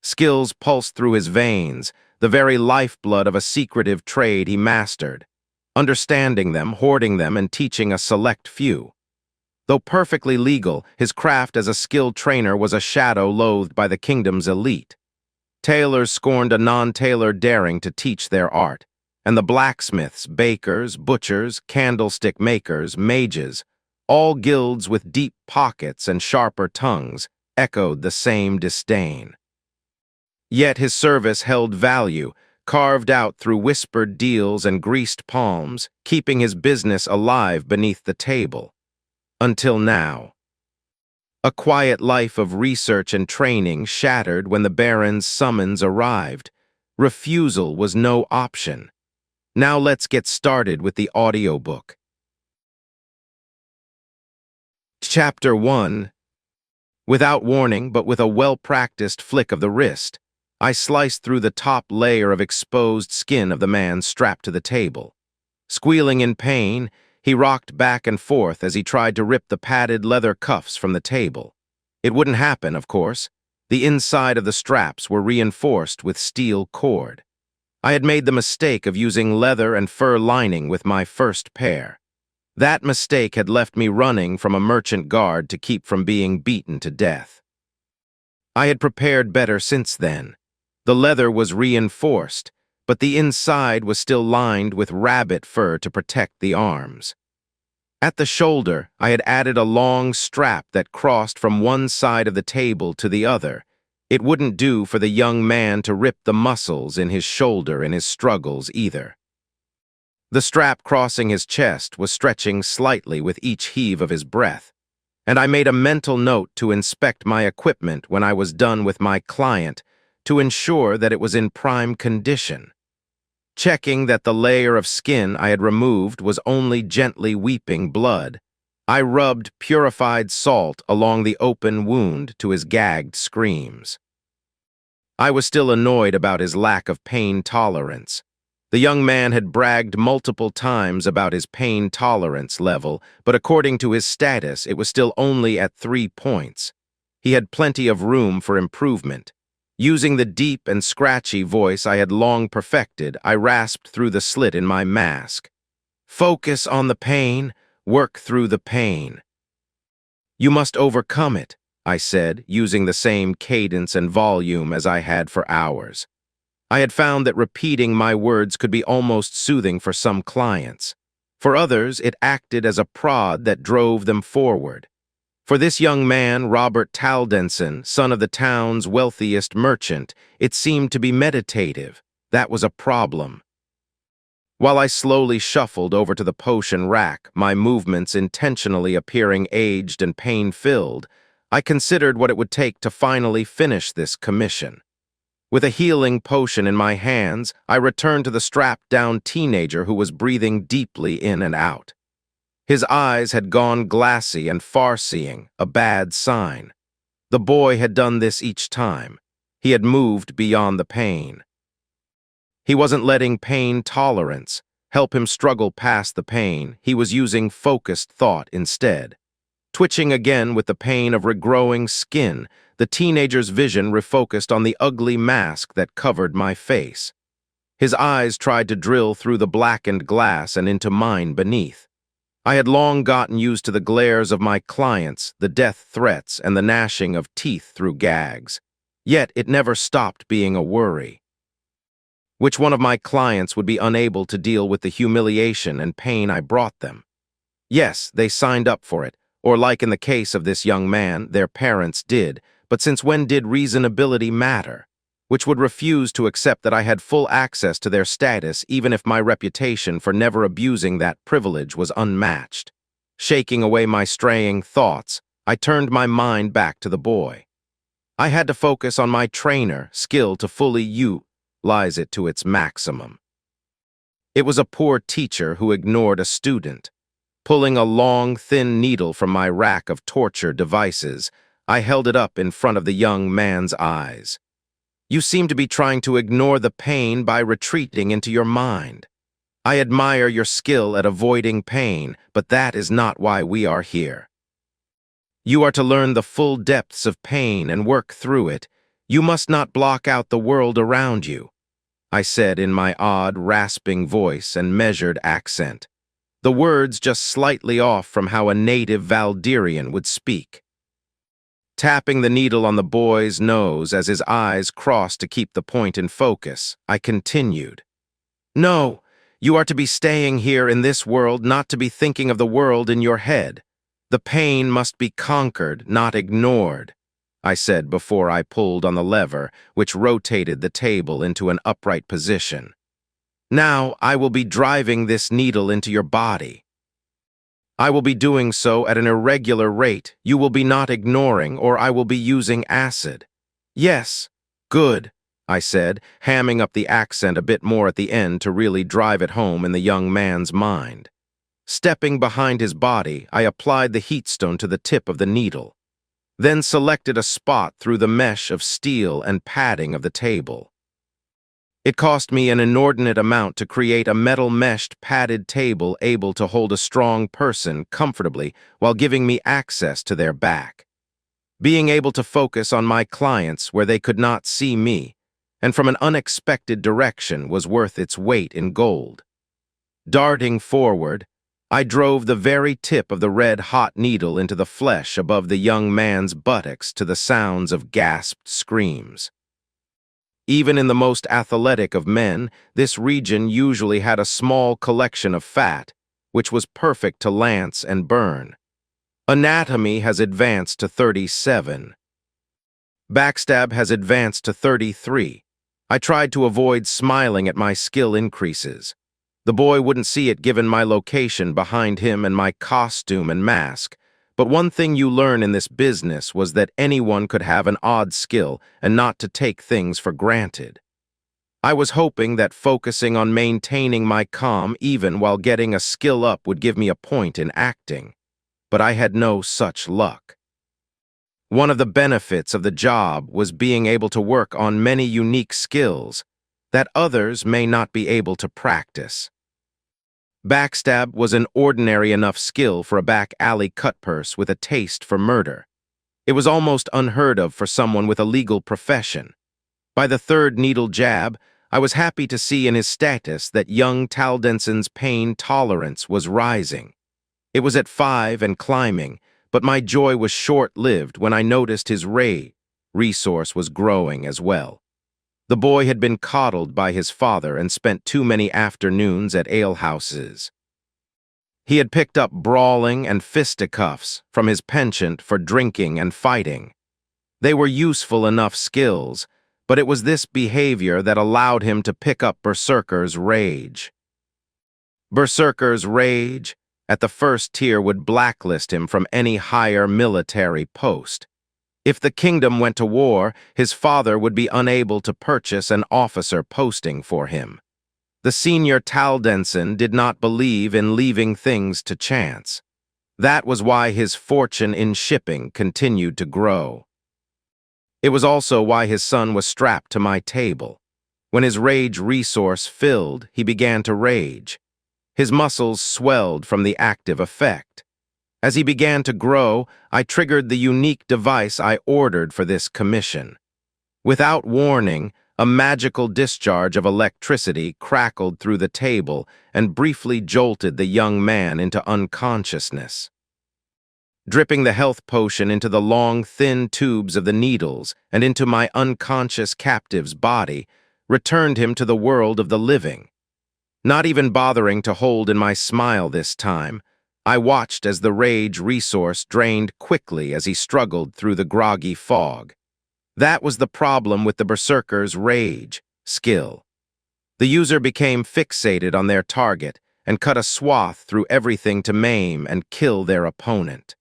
Skills pulsed through his veins, the very lifeblood of a secretive trade he mastered, understanding them, hoarding them, and teaching a select few. Though perfectly legal, his craft as a skilled trainer was a shadow loathed by the kingdom's elite. Tailors scorned a non-tailor daring to teach their art, and the blacksmiths, bakers, butchers, candlestick makers, mages, all guilds with deep pockets and sharper tongues, echoed the same disdain. Yet his service held value, carved out through whispered deals and greased palms, keeping his business alive beneath the table. Until now. A quiet life of research and training shattered when the Baron's summons arrived. Refusal was no option. Now let's get started with the audiobook. Chapter 1. Without warning, but with a well-practiced flick of the wrist, I sliced through the top layer of exposed skin of the man strapped to the table. Squealing in pain, he rocked back and forth as he tried to rip the padded leather cuffs from the table. It wouldn't happen, of course. The inside of the straps were reinforced with steel cord. I had made the mistake of using leather and fur lining with my first pair. That mistake had left me running from a merchant guard to keep from being beaten to death. I had prepared better since then. The leather was reinforced, but the inside was still lined with rabbit fur to protect the arms. At the shoulder, I had added a long strap that crossed from one side of the table to the other. It wouldn't do for the young man to rip the muscles in his shoulder in his struggles either. The strap crossing his chest was stretching slightly with each heave of his breath, and I made a mental note to inspect my equipment when I was done with my client to ensure that it was in prime condition. Checking that the layer of skin I had removed was only gently weeping blood, I rubbed purified salt along the open wound to his gagged screams. I was still annoyed about his lack of pain tolerance. The young man had bragged multiple times about his pain tolerance level, but according to his status, it was still only at 3 points. He had plenty of room for improvement. Using the deep and scratchy voice I had long perfected, I rasped through the slit in my mask. Focus on the pain, work through the pain. You must overcome it, I said, using the same cadence and volume as I had for hours. I had found that repeating my words could be almost soothing for some clients. For others, it acted as a prod that drove them forward. For this young man, Robert Taldensen, son of the town's wealthiest merchant, it seemed to be meditative. That was a problem. While I slowly shuffled over to the potion rack, my movements intentionally appearing aged and pain-filled, I considered what it would take to finally finish this commission. With a healing potion in my hands, I returned to the strapped-down teenager who was breathing deeply in and out. His eyes had gone glassy and far-seeing, a bad sign. The boy had done this each time. He had moved beyond the pain. He wasn't letting pain tolerance help him struggle past the pain. He was using focused thought instead. Twitching again with the pain of regrowing skin, the teenager's vision refocused on the ugly mask that covered my face. His eyes tried to drill through the blackened glass and into mine beneath. I had long gotten used to the glares of my clients, the death threats, and the gnashing of teeth through gags. Yet it never stopped being a worry. Which one of my clients would be unable to deal with the humiliation and pain I brought them? Yes, they signed up for it, or like in the case of this young man, their parents did, but since when did reasonability matter? Which would refuse to accept that I had full access to their status even if my reputation for never abusing that privilege was unmatched. Shaking away my straying thoughts, I turned my mind back to the boy. I had to focus on my trainer, skill to fully utilize it to its maximum. It was a poor teacher who ignored a student. Pulling a long, thin needle from my rack of torture devices, I held it up in front of the young man's eyes. You seem to be trying to ignore the pain by retreating into your mind. I admire your skill at avoiding pain, but that is not why we are here. You are to learn the full depths of pain and work through it. You must not block out the world around you, I said in my odd, rasping voice and measured accent, the words just slightly off from how a native Valdirian would speak. Tapping the needle on the boy's nose as his eyes crossed to keep the point in focus, I continued. No, you are to be staying here in this world, not to be thinking of the world in your head. The pain must be conquered, not ignored, I said before I pulled on the lever, which rotated the table into an upright position. Now I will be driving this needle into your body. I will be doing so at an irregular rate. You will be not ignoring, or I will be using acid. Yes, good, I said, hamming up the accent a bit more at the end to really drive it home in the young man's mind. Stepping behind his body, I applied the heatstone to the tip of the needle, then selected a spot through the mesh of steel and padding of the table. It cost me an inordinate amount to create a metal-meshed padded table able to hold a strong person comfortably while giving me access to their back. Being able to focus on my clients where they could not see me, and from an unexpected direction, was worth its weight in gold. Darting forward, I drove the very tip of the red-hot needle into the flesh above the young man's buttocks to the sounds of gasped screams. Even in the most athletic of men, this region usually had a small collection of fat, which was perfect to lance and burn. Anatomy has advanced to 37. Backstab has advanced to 33. I tried to avoid smiling at my skill increases. The boy wouldn't see it given my location behind him and my costume and mask, but one thing you learn in this business was that anyone could have an odd skill and not to take things for granted. I was hoping that focusing on maintaining my calm even while getting a skill up would give me a point in acting, but I had no such luck. One of the benefits of the job was being able to work on many unique skills that others may not be able to practice. Backstab was an ordinary enough skill for a back-alley cutpurse with a taste for murder. It was almost unheard of for someone with a legal profession. By the third needle jab, I was happy to see in his status that young Taldensen's pain tolerance was rising. It was at 5 and climbing, but my joy was short-lived when I noticed his resource was growing as well. The boy had been coddled by his father and spent too many afternoons at alehouses. He had picked up brawling and fisticuffs from his penchant for drinking and fighting. They were useful enough skills, but it was this behavior that allowed him to pick up Berserker's Rage. Berserker's Rage, at the first tier, would blacklist him from any higher military post. If the kingdom went to war, his father would be unable to purchase an officer posting for him. The senior Taldensen did not believe in leaving things to chance. That was why his fortune in shipping continued to grow. It was also why his son was strapped to my table. When his rage resource filled, he began to rage. His muscles swelled from the active effect. As he began to grow, I triggered the unique device I ordered for this commission. Without warning, a magical discharge of electricity crackled through the table and briefly jolted the young man into unconsciousness. Dripping the health potion into the long, thin tubes of the needles and into my unconscious captive's body returned him to the world of the living. Not even bothering to hold in my smile this time, I watched as the rage resource drained quickly as he struggled through the groggy fog. That was the problem with the Berserker's Rage skill. The user became fixated on their target and cut a swath through everything to maim and kill their opponent.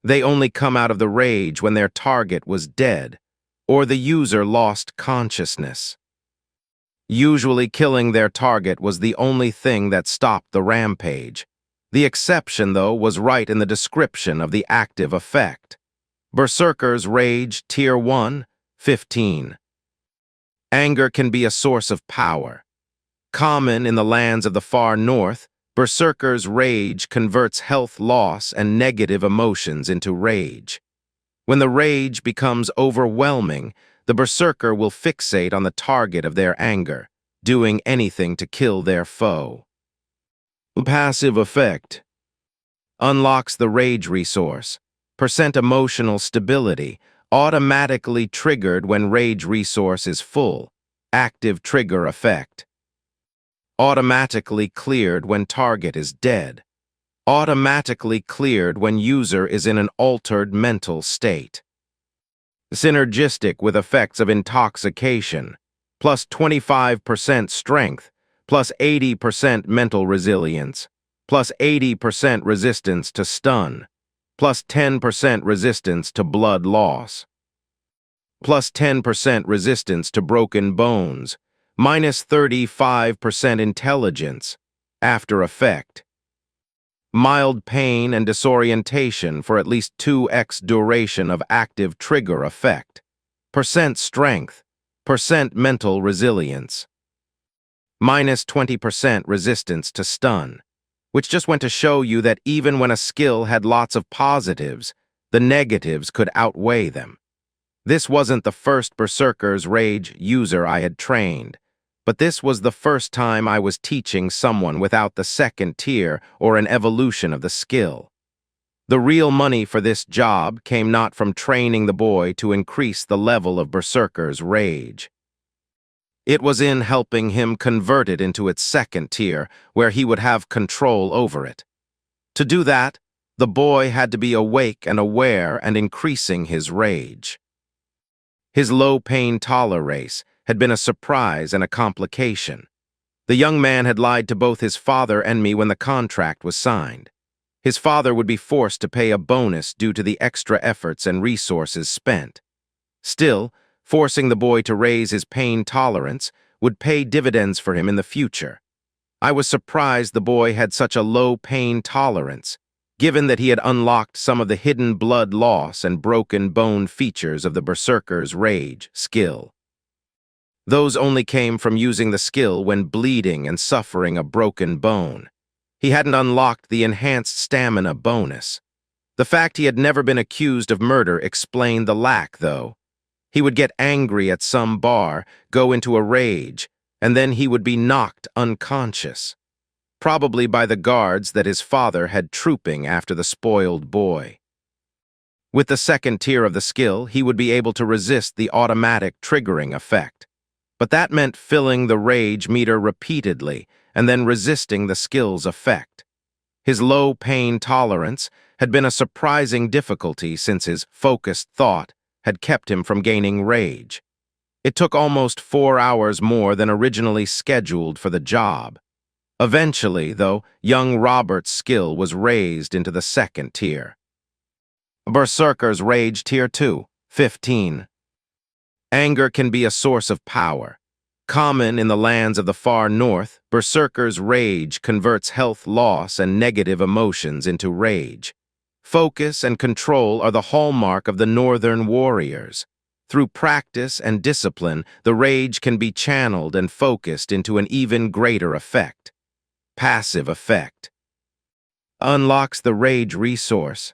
They only come out of the rage when their target was dead or the user lost consciousness. Usually killing their target was the only thing that stopped the rampage. The exception, though, was right in the description of the active effect. Berserker's Rage, Tier 1, 15. Anger can be a source of power. Common in the lands of the far north, Berserker's Rage converts health loss and negative emotions into rage. When the rage becomes overwhelming, the berserker will fixate on the target of their anger, doing anything to kill their foe. Passive effect. Unlocks the rage resource. Percent emotional stability, automatically triggered when rage resource is full. Active trigger effect. Automatically cleared when target is dead. Automatically cleared when user is in an altered mental state. Synergistic with effects of intoxication, plus 25% strength, plus 80% mental resilience, plus 80% resistance to stun, plus 10% resistance to blood loss, plus 10% resistance to broken bones, minus 35% intelligence, after effect. Mild pain and disorientation for at least 2x duration of active trigger effect. Percent strength, percent mental resilience. Minus 20% resistance to stun, which just went to show you that even when a skill had lots of positives, the negatives could outweigh them. This wasn't the first Berserker's Rage user I had trained, but this was the first time I was teaching someone without the second tier or an evolution of the skill. The real money for this job came not from training the boy to increase the level of Berserker's Rage. It was in helping him convert it into its second tier, where he would have control over it. To do that, the boy had to be awake and aware and increasing his rage. His low pain tolerance had been a surprise and a complication. The young man had lied to both his father and me when the contract was signed. His father would be forced to pay a bonus due to the extra efforts and resources spent. Still, forcing the boy to raise his pain tolerance would pay dividends for him in the future. I was surprised the boy had such a low pain tolerance, given that he had unlocked some of the hidden blood loss and broken bone features of the Berserker's Rage skill. Those only came from using the skill when bleeding and suffering a broken bone. He hadn't unlocked the enhanced stamina bonus. The fact he had never been accused of murder explained the lack, though. He would get angry at some bar, go into a rage, and then he would be knocked unconscious, probably by the guards that his father had trooping after the spoiled boy. With the second tier of the skill, he would be able to resist the automatic triggering effect. But that meant filling the rage meter repeatedly and then resisting the skill's effect. His low pain tolerance had been a surprising difficulty since his focused thought had kept him from gaining rage. It took almost 4 hours more than originally scheduled for the job. Eventually, though, young Robert's skill was raised into the second tier. Berserker's Rage Tier 2, 15. Anger can be a source of power. Common in the lands of the far north, Berserker's Rage converts health loss and negative emotions into rage. Focus and control are the hallmark of the northern warriors. Through practice and discipline, the rage can be channeled and focused into an even greater effect. Passive effect. Unlocks the rage resource.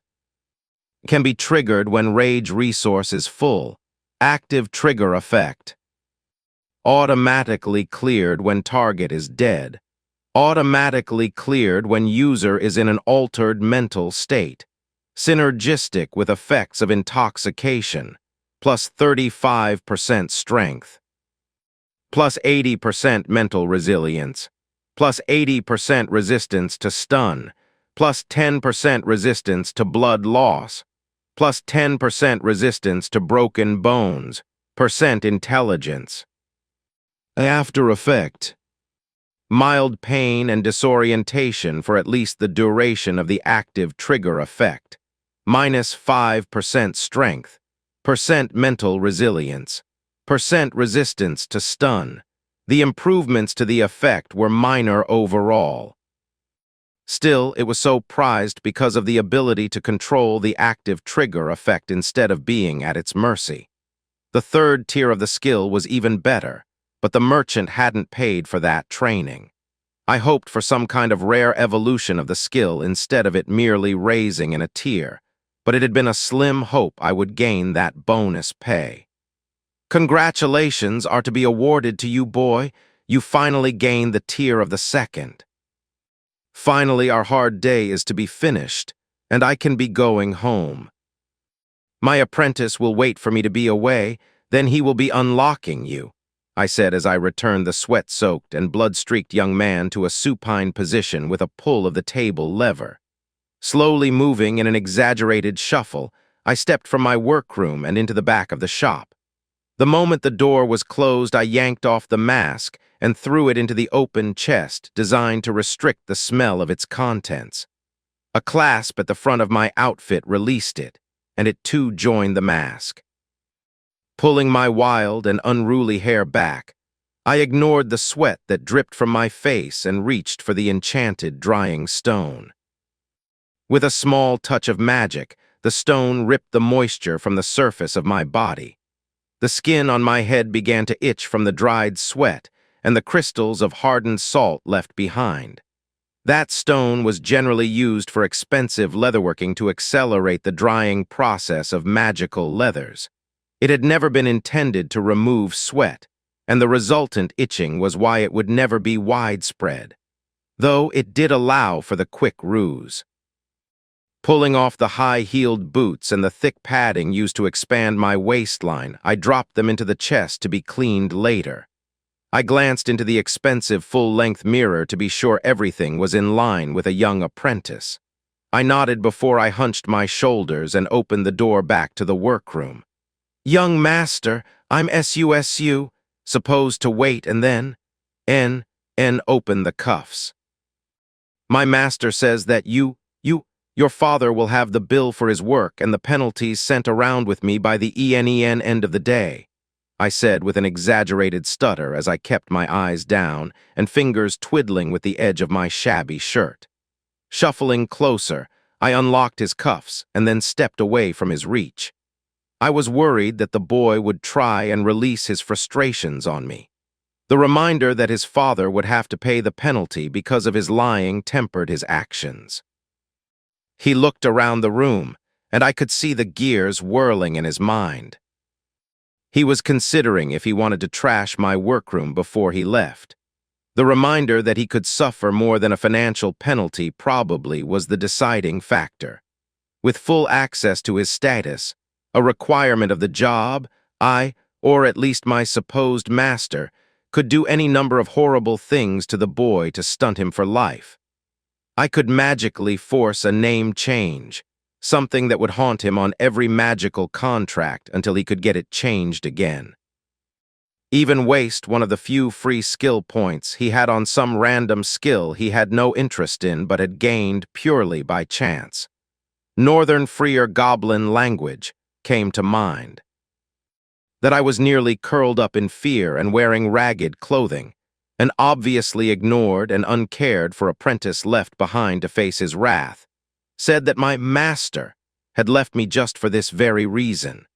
Can be triggered when rage resource is full. Active trigger effect. Automatically cleared when target is dead. Automatically cleared when user is in an altered mental state. Synergistic with effects of intoxication. Plus 35% strength. Plus 80% mental resilience. Plus 80% resistance to stun. Plus 10% resistance to blood loss. Plus 10% resistance to broken bones, percent intelligence. After effect. Mild pain and disorientation for at least the duration of the active trigger effect. Minus 5% strength, percent mental resilience, percent resistance to stun. The improvements to the effect were minor overall. Still, it was so prized because of the ability to control the active trigger effect instead of being at its mercy. The third tier of the skill was even better, but the merchant hadn't paid for that training. I hoped for some kind of rare evolution of the skill instead of it merely raising in a tier, but it had been a slim hope I would gain that bonus pay. Congratulations are to be awarded to you, boy. You finally gained the tier of the second. Finally, our hard day is to be finished, and I can be going home. My apprentice will wait for me to be away, then he will be unlocking you, I said as I returned the sweat-soaked and blood-streaked young man to a supine position with a pull of the table lever. Slowly moving in an exaggerated shuffle, I stepped from my workroom and into the back of the shop. The moment the door was closed, I yanked off the mask and threw it into the open chest designed to restrict the smell of its contents. A clasp at the front of my outfit released it, and it too joined the mask. Pulling my wild and unruly hair back, I ignored the sweat that dripped from my face and reached for the enchanted drying stone. With a small touch of magic, the stone ripped the moisture from the surface of my body. The skin on my head began to itch from the dried sweat and the crystals of hardened salt left behind. That stone was generally used for expensive leatherworking to accelerate the drying process of magical leathers. It had never been intended to remove sweat, and the resultant itching was why it would never be widespread, though it did allow for the quick ruse. Pulling off the high-heeled boots and the thick padding used to expand my waistline, I dropped them into the chest to be cleaned later. I glanced into the expensive full-length mirror to be sure everything was in line with a young apprentice. I nodded before I hunched my shoulders and opened the door back to the workroom. "Young master, I'm SUSU, supposed to wait and then..." N opened the cuffs. "My master says that your father will have the bill for his work and the penalties sent around with me by the ENEN end of the day," I said with an exaggerated stutter as I kept my eyes down and fingers twiddling with the edge of my shabby shirt. Shuffling closer, I unlocked his cuffs and then stepped away from his reach. I was worried that the boy would try and release his frustrations on me. The reminder that his father would have to pay the penalty because of his lying tempered his actions. He looked around the room, and I could see the gears whirling in his mind. He was considering if he wanted to trash my workroom before he left. The reminder that he could suffer more than a financial penalty probably was the deciding factor. With full access to his status, a requirement of the job, I, or at least my supposed master, could do any number of horrible things to the boy to stunt him for life. I could magically force a name change, something that would haunt him on every magical contract until he could get it changed again. Even waste one of the few free skill points he had on some random skill he had no interest in but had gained purely by chance. Northern Freer Goblin language came to mind. That I was nearly curled up in fear and wearing ragged clothing, an obviously ignored and uncared for apprentice left behind to face his wrath, said that my master had left me just for this very reason.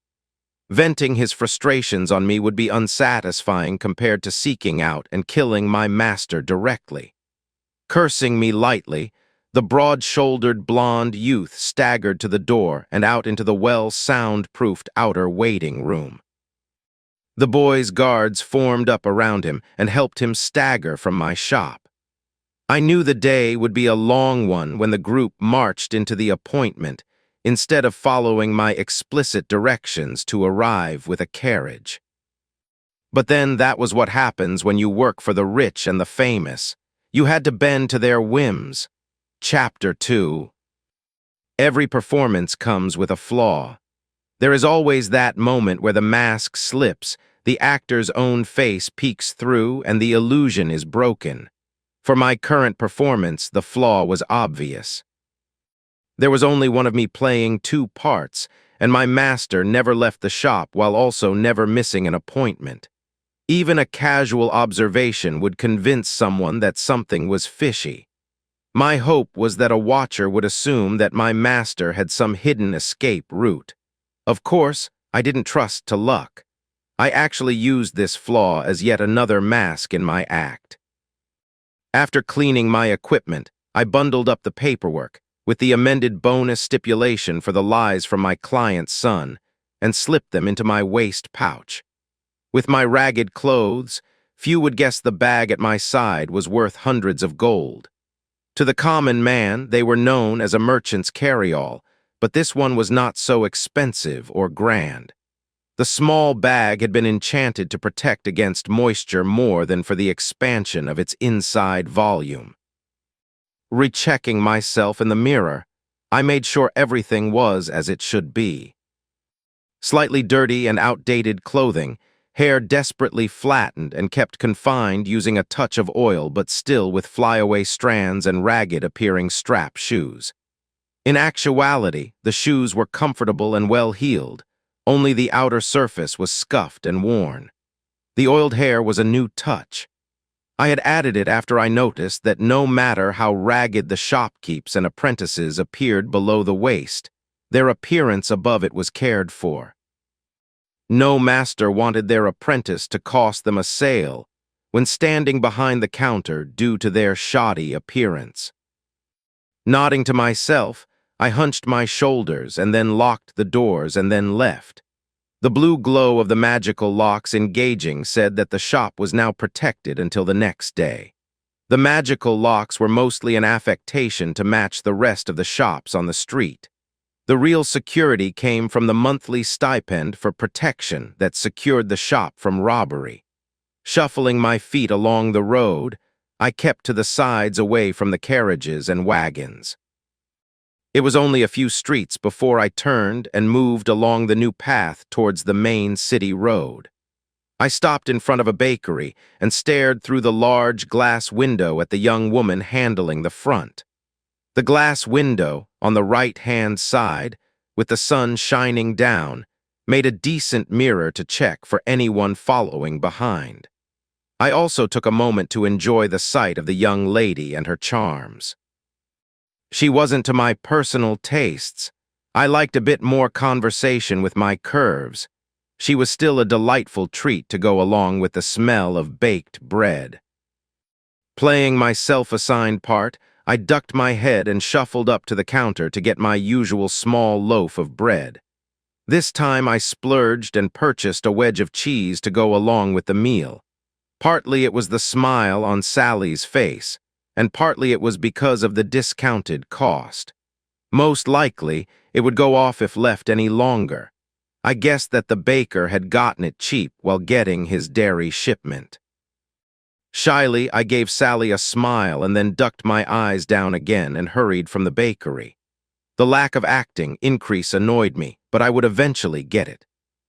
Venting his frustrations on me would be unsatisfying compared to seeking out and killing my master directly. Cursing me lightly, the broad-shouldered blonde youth staggered to the door and out into the well-sound-proofed outer waiting room. The boy's guards formed up around him and helped him stagger from my shop. I knew the day would be a long one when the group marched into the appointment, instead of following my explicit directions to arrive with a carriage. But then that was what happens when you work for the rich and the famous. You had to bend to their whims. Chapter 2. Every performance comes with a flaw. There is always that moment where the mask slips, the actor's own face peeks through, and the illusion is broken. For my current performance, the flaw was obvious. There was only one of me playing two parts, and my master never left the shop while also never missing an appointment. Even a casual observation would convince someone that something was fishy. My hope was that a watcher would assume that my master had some hidden escape route. Of course, I didn't trust to luck. I actually used this flaw as yet another mask in my act. After cleaning my equipment, I bundled up the paperwork, with the amended bonus stipulation for the lies from my client's son, and slipped them into my waist pouch. With my ragged clothes, few would guess the bag at my side was worth hundreds of gold. To the common man, they were known as a merchant's carry-all, but this one was not so expensive or grand. The small bag had been enchanted to protect against moisture more than for the expansion of its inside volume. Rechecking myself in the mirror, I made sure everything was as it should be. Slightly dirty and outdated clothing, hair desperately flattened and kept confined using a touch of oil but still with flyaway strands and ragged-appearing strap shoes. In actuality, the shoes were comfortable and well-heeled, only the outer surface was scuffed and worn. The oiled hair was a new touch. I had added it after I noticed that no matter how ragged the shopkeepers and apprentices appeared below the waist, their appearance above it was cared for. No master wanted their apprentice to cost them a sale when standing behind the counter due to their shoddy appearance. Nodding to myself, I hunched my shoulders and then locked the doors and then left. The blue glow of the magical locks engaging said that the shop was now protected until the next day. The magical locks were mostly an affectation to match the rest of the shops on the street. The real security came from the monthly stipend for protection that secured the shop from robbery. Shuffling my feet along the road, I kept to the sides away from the carriages and wagons. It was only a few streets before I turned and moved along the new path towards the main city road. I stopped in front of a bakery and stared through the large glass window at the young woman handling the front. The glass window, on the right-hand side, with the sun shining down, made a decent mirror to check for anyone following behind. I also took a moment to enjoy the sight of the young lady and her charms. She wasn't to my personal tastes. I liked a bit more conversation with my curves. She was still a delightful treat to go along with the smell of baked bread. Playing my self-assigned part, I ducked my head and shuffled up to the counter to get my usual small loaf of bread. This time I splurged and purchased a wedge of cheese to go along with the meal. Partly it was the smile on Sally's face, and partly it was because of the discounted cost. Most likely, it would go off if left any longer. I guessed that the baker had gotten it cheap while getting his dairy shipment. Shyly, I gave Sally a smile and then ducked my eyes down again and hurried from the bakery. The lack of acting increase annoyed me, but I would eventually get it.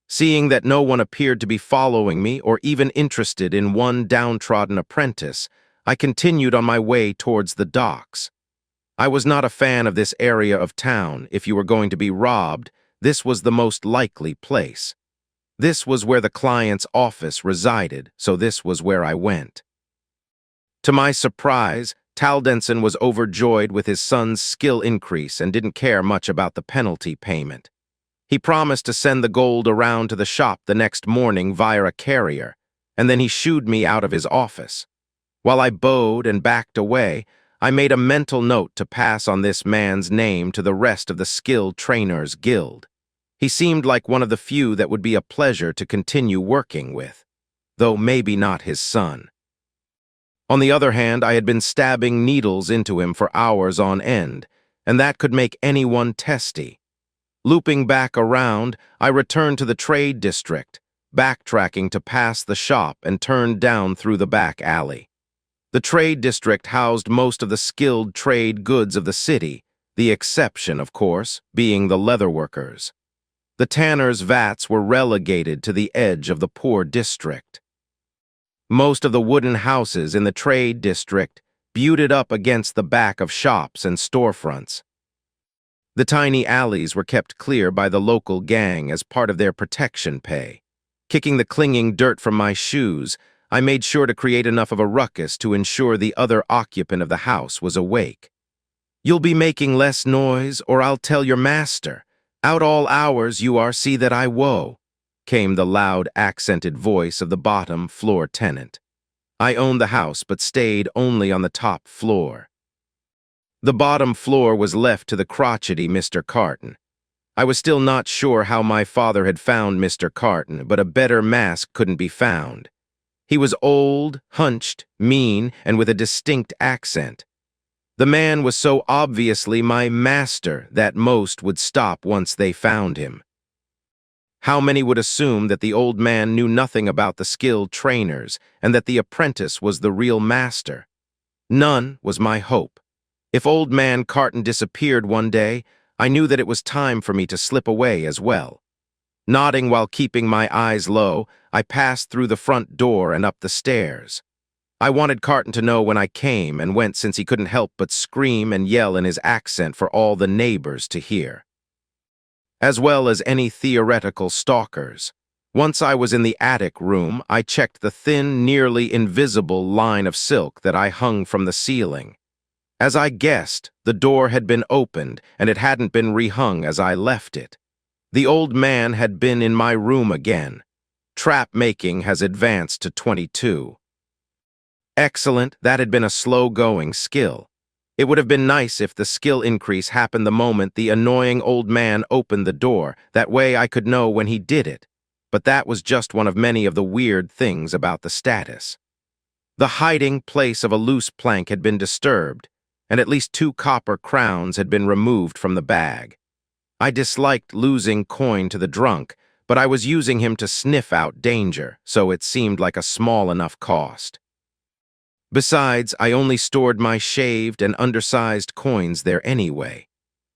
Seeing that no one appeared to be following me or even interested in one downtrodden apprentice, I continued on my way towards the docks. I was not a fan of this area of town. If you were going to be robbed, this was the most likely place. This was where the client's office resided, so this was where I went. To my surprise, Taldensen was overjoyed with his son's skill increase and didn't care much about the penalty payment. He promised to send the gold around to the shop the next morning via a carrier, and then he shooed me out of his office. While I bowed and backed away, I made a mental note to pass on this man's name to the rest of the Skilled Trainers Guild. He seemed like one of the few that would be a pleasure to continue working with, though maybe not his son. On the other hand, I had been stabbing needles into him for hours on end, and that could make anyone testy. Looping back around, I returned to the trade district, backtracking to pass the shop and turned down through the back alley. The trade district housed most of the skilled trade goods of the city, the exception, of course, being the leatherworkers. The tanners' vats were relegated to the edge of the poor district. Most of the wooden houses in the trade district buted up against the back of shops and storefronts. The tiny alleys were kept clear by the local gang as part of their protection pay. Kicking the clinging dirt from my shoes, I made sure to create enough of a ruckus to ensure the other occupant of the house was awake. "You'll be making less noise, or I'll tell your master. Out all hours you are, see that I woe," came the loud, accented voice of the bottom-floor tenant. I owned the house, but stayed only on the top floor. The bottom floor was left to the crotchety Mr. Carton. I was still not sure how my father had found Mr. Carton, but a better mask couldn't be found. He was old, hunched, mean, and with a distinct accent. The man was so obviously my master that most would stop once they found him. How many would assume that the old man knew nothing about the skilled trainers and that the apprentice was the real master? None was my hope. If old man Carton disappeared one day, I knew that it was time for me to slip away as well. Nodding while keeping my eyes low, I passed through the front door and up the stairs. I wanted Carton to know when I came and went since he couldn't help but scream and yell in his accent for all the neighbors to hear, as well as any theoretical stalkers. Once I was in the attic room, I checked the thin, nearly invisible line of silk that I hung from the ceiling. As I guessed, the door had been opened and it hadn't been rehung as I left it. The old man had been in my room again. Trap making has advanced to 22. Excellent, that had been a slow-going skill. It would have been nice if the skill increase happened the moment the annoying old man opened the door, that way I could know when he did it. But that was just one of many of the weird things about the status. The hiding place of a loose plank had been disturbed, and at least 2 copper crowns had been removed from the bag. I disliked losing coin to the drunk, but I was using him to sniff out danger, so it seemed like a small enough cost. Besides, I only stored my shaved and undersized coins there anyway.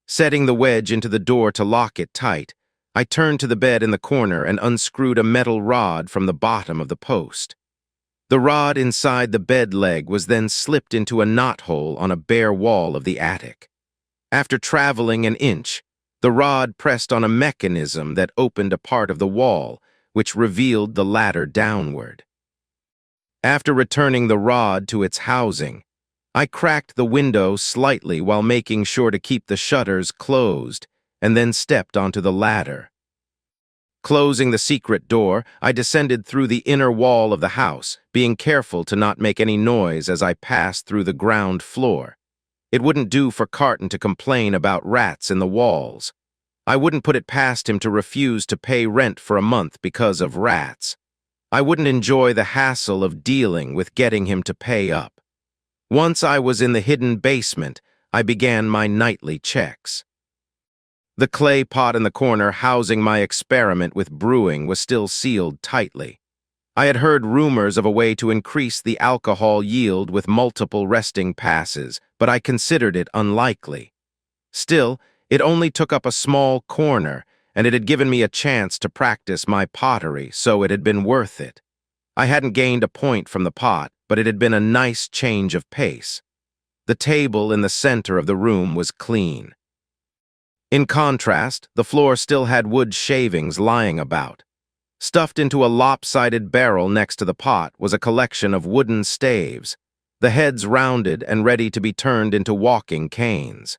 Setting the wedge into the door to lock it tight, I turned to the bed in the corner and unscrewed a metal rod from the bottom of the post. The rod inside the bed leg was then slipped into a knothole on a bare wall of the attic. After traveling an inch, the rod pressed on a mechanism that opened a part of the wall, which revealed the ladder downward. After returning the rod to its housing, I cracked the window slightly while making sure to keep the shutters closed, and then stepped onto the ladder. Closing the secret door, I descended through the inner wall of the house, being careful to not make any noise as I passed through the ground floor. It wouldn't do for Carton to complain about rats in the walls. I wouldn't put it past him to refuse to pay rent for a month because of rats. I wouldn't enjoy the hassle of dealing with getting him to pay up. Once I was in the hidden basement, I began my nightly checks. The clay pot in the corner housing my experiment with brewing was still sealed tightly. I had heard rumors of a way to increase the alcohol yield with multiple resting passes, but I considered it unlikely. Still, it only took up a small corner, and it had given me a chance to practice my pottery, so it had been worth it. I hadn't gained a point from the pot, but it had been a nice change of pace. The table in the center of the room was clean. In contrast, the floor still had wood shavings lying about. Stuffed into a lopsided barrel next to the pot was a collection of wooden staves, the heads rounded and ready to be turned into walking canes.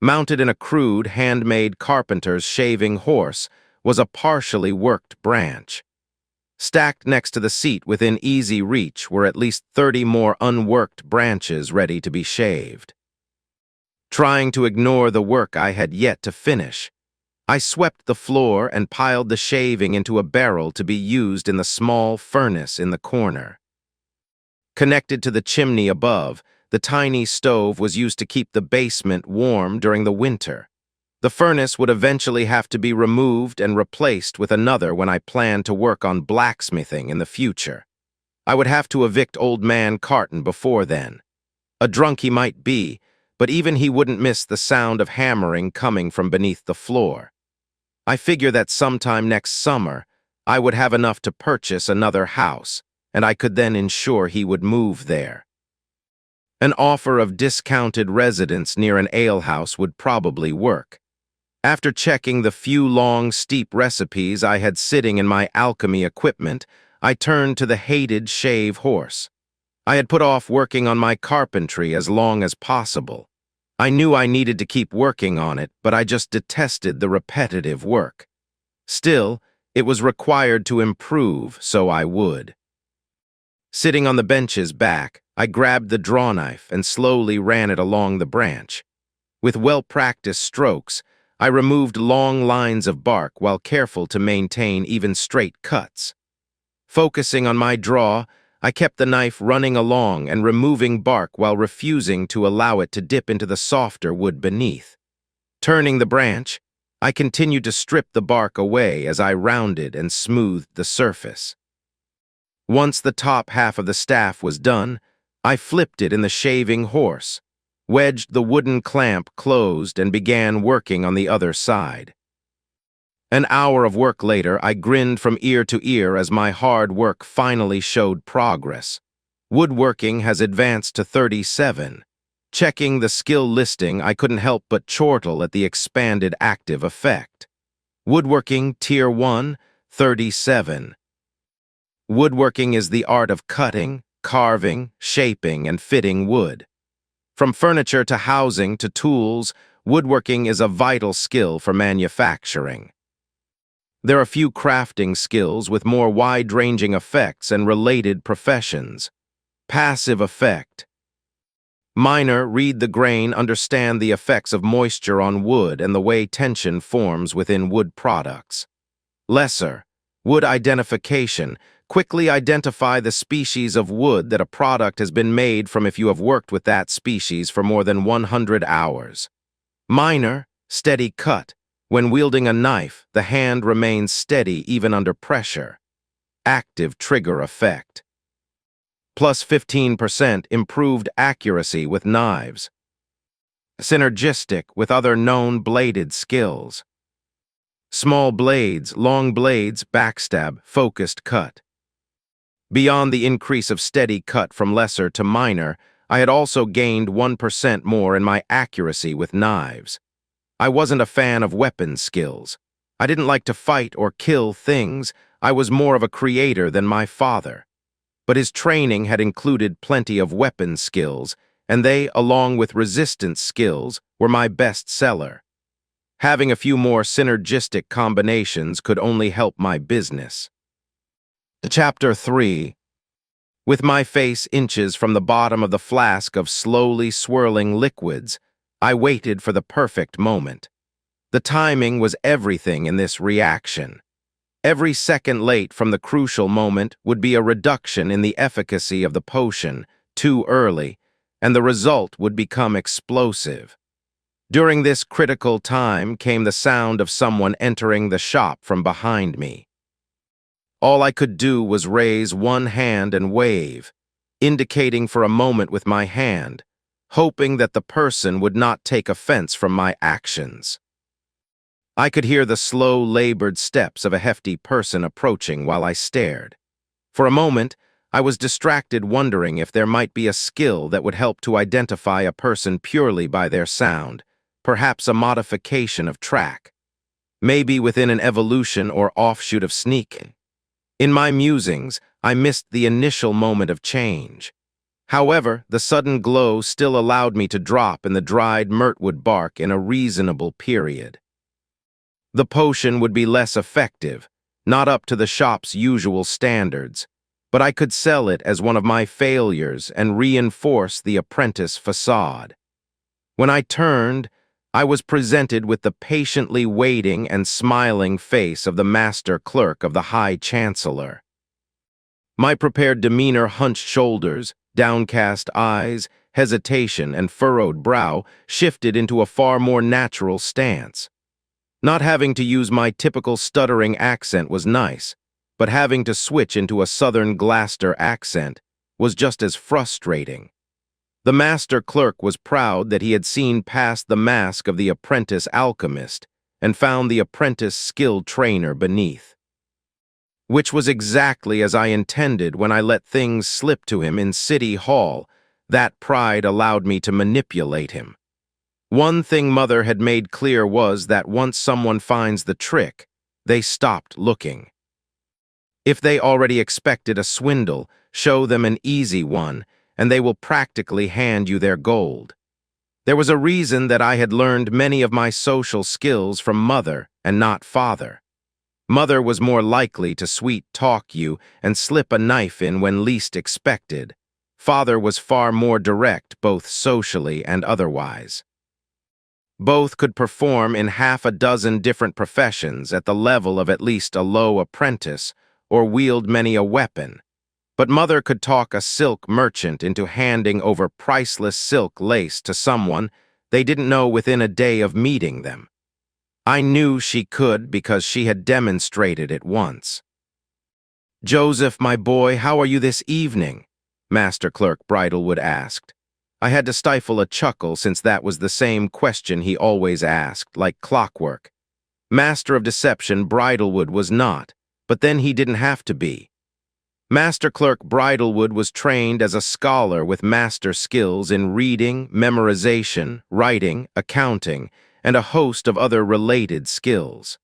Mounted in a crude, handmade carpenter's shaving horse was a partially worked branch. Stacked next to the seat within easy reach were at least 30 more unworked branches ready to be shaved. Trying to ignore the work I had yet to finish, I swept the floor and piled the shaving into a barrel to be used in the small furnace in the corner. Connected to the chimney above, the tiny stove was used to keep the basement warm during the winter. The furnace would eventually have to be removed and replaced with another when I planned to work on blacksmithing in the future. I would have to evict old man Carton before then. A drunk he might be, but even he wouldn't miss the sound of hammering coming from beneath the floor. I figure that sometime next summer, I would have enough to purchase another house, and I could then ensure he would move there. An offer of discounted residence near an alehouse would probably work. After checking the few long, steep recipes I had sitting in my alchemy equipment, I turned to the hated shave horse. I had put off working on my carpentry as long as possible. I knew I needed to keep working on it, but I just detested the repetitive work. Still, it was required to improve, so I would. Sitting on the bench's back, I grabbed the draw knife and slowly ran it along the branch. With well-practiced strokes, I removed long lines of bark while careful to maintain even straight cuts. Focusing on my draw, I kept the knife running along and removing bark while refusing to allow it to dip into the softer wood beneath. Turning the branch, I continued to strip the bark away as I rounded and smoothed the surface. Once the top half of the staff was done, I flipped it in the shaving horse, wedged the wooden clamp closed, and began working on the other side. An hour of work later, I grinned from ear to ear as my hard work finally showed progress. Woodworking has advanced to 37. Checking the skill listing, I couldn't help but chortle at the expanded active effect. Woodworking Tier 1, 37. Woodworking is the art of cutting, carving, shaping, and fitting wood. From furniture to housing to tools, woodworking is a vital skill for manufacturing. There are few crafting skills with more wide-ranging effects and related professions. Passive effect. Minor, read the grain, understand the effects of moisture on wood and the way tension forms within wood products. Lesser, wood identification. Quickly identify the species of wood that a product has been made from if you have worked with that species for more than 100 hours. Minor, steady cut. When wielding a knife, the hand remains steady even under pressure. Active trigger effect. Plus 15% improved accuracy with knives. Synergistic with other known bladed skills. Small blades, long blades, backstab, focused cut. Beyond the increase of steady cut from lesser to minor, I had also gained 1% more in my accuracy with knives. I wasn't a fan of weapon skills. I didn't like to fight or kill things. I was more of a creator than my father. But his training had included plenty of weapon skills, and they, along with resistance skills, were my best seller. Having a few more synergistic combinations could only help my business. Chapter 3. With my face inches from the bottom of the flask of slowly swirling liquids, I waited for the perfect moment. The timing was everything in this reaction. Every second late from the crucial moment would be a reduction in the efficacy of the potion, too early, and the result would become explosive. During this critical time came the sound of someone entering the shop from behind me. All I could do was raise one hand and wave, indicating for a moment with my hand, hoping that the person would not take offense from my actions. I could hear the slow, labored steps of a hefty person approaching while I stared. For a moment, I was distracted wondering if there might be a skill that would help to identify a person purely by their sound, perhaps a modification of track, maybe within an evolution or offshoot of sneak. In my musings, I missed the initial moment of change. However, the sudden glow still allowed me to drop in the dried myrtwood bark in a reasonable period. The potion would be less effective, not up to the shop's usual standards, but I could sell it as one of my failures and reinforce the apprentice facade. When I turned, I was presented with the patiently waiting and smiling face of the master clerk of the High Chancellor. My prepared demeanor, hunched shoulders, downcast eyes, hesitation, and furrowed brow shifted into a far more natural stance. Not having to use my typical stuttering accent was nice, but having to switch into a southern Gloucester accent was just as frustrating. The master clerk was proud that he had seen past the mask of the apprentice alchemist and found the apprentice skilled trainer beneath. Which was exactly as I intended when I let things slip to him in City Hall. That pride allowed me to manipulate him. One thing Mother had made clear was that once someone finds the trick, they stopped looking. If they already expected a swindle, show them an easy one, and they will practically hand you their gold. There was a reason that I had learned many of my social skills from Mother and not Father. Mother was more likely to sweet-talk you and slip a knife in when least expected. Father was far more direct, both socially and otherwise. Both could perform in half a dozen different professions at the level of at least a low apprentice or wield many a weapon. But Mother could talk a silk merchant into handing over priceless silk lace to someone they didn't know within a day of meeting them. I knew she could because she had demonstrated it once. "Joseph, my boy, how are you this evening?" Master Clerk Bridlewood asked. I had to stifle a chuckle since that was the same question he always asked, like clockwork. Master of Deception Bridlewood was not, but then he didn't have to be. Master Clerk Bridlewood was trained as a scholar with master skills in reading, memorization, writing, accounting, and a host of other related skills.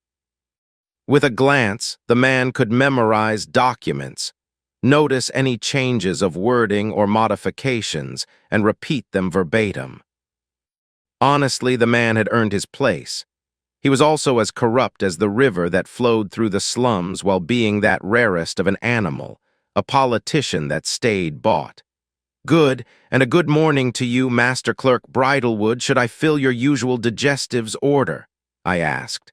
With a glance, the man could memorize documents, notice any changes of wording or modifications, and repeat them verbatim. Honestly, the man had earned his place. He was also as corrupt as the river that flowed through the slums while being that rarest of an animal, a politician that stayed bought. "Good, and a good morning to you, Master Clerk Bridlewood. Should I fill your usual digestives order?" I asked.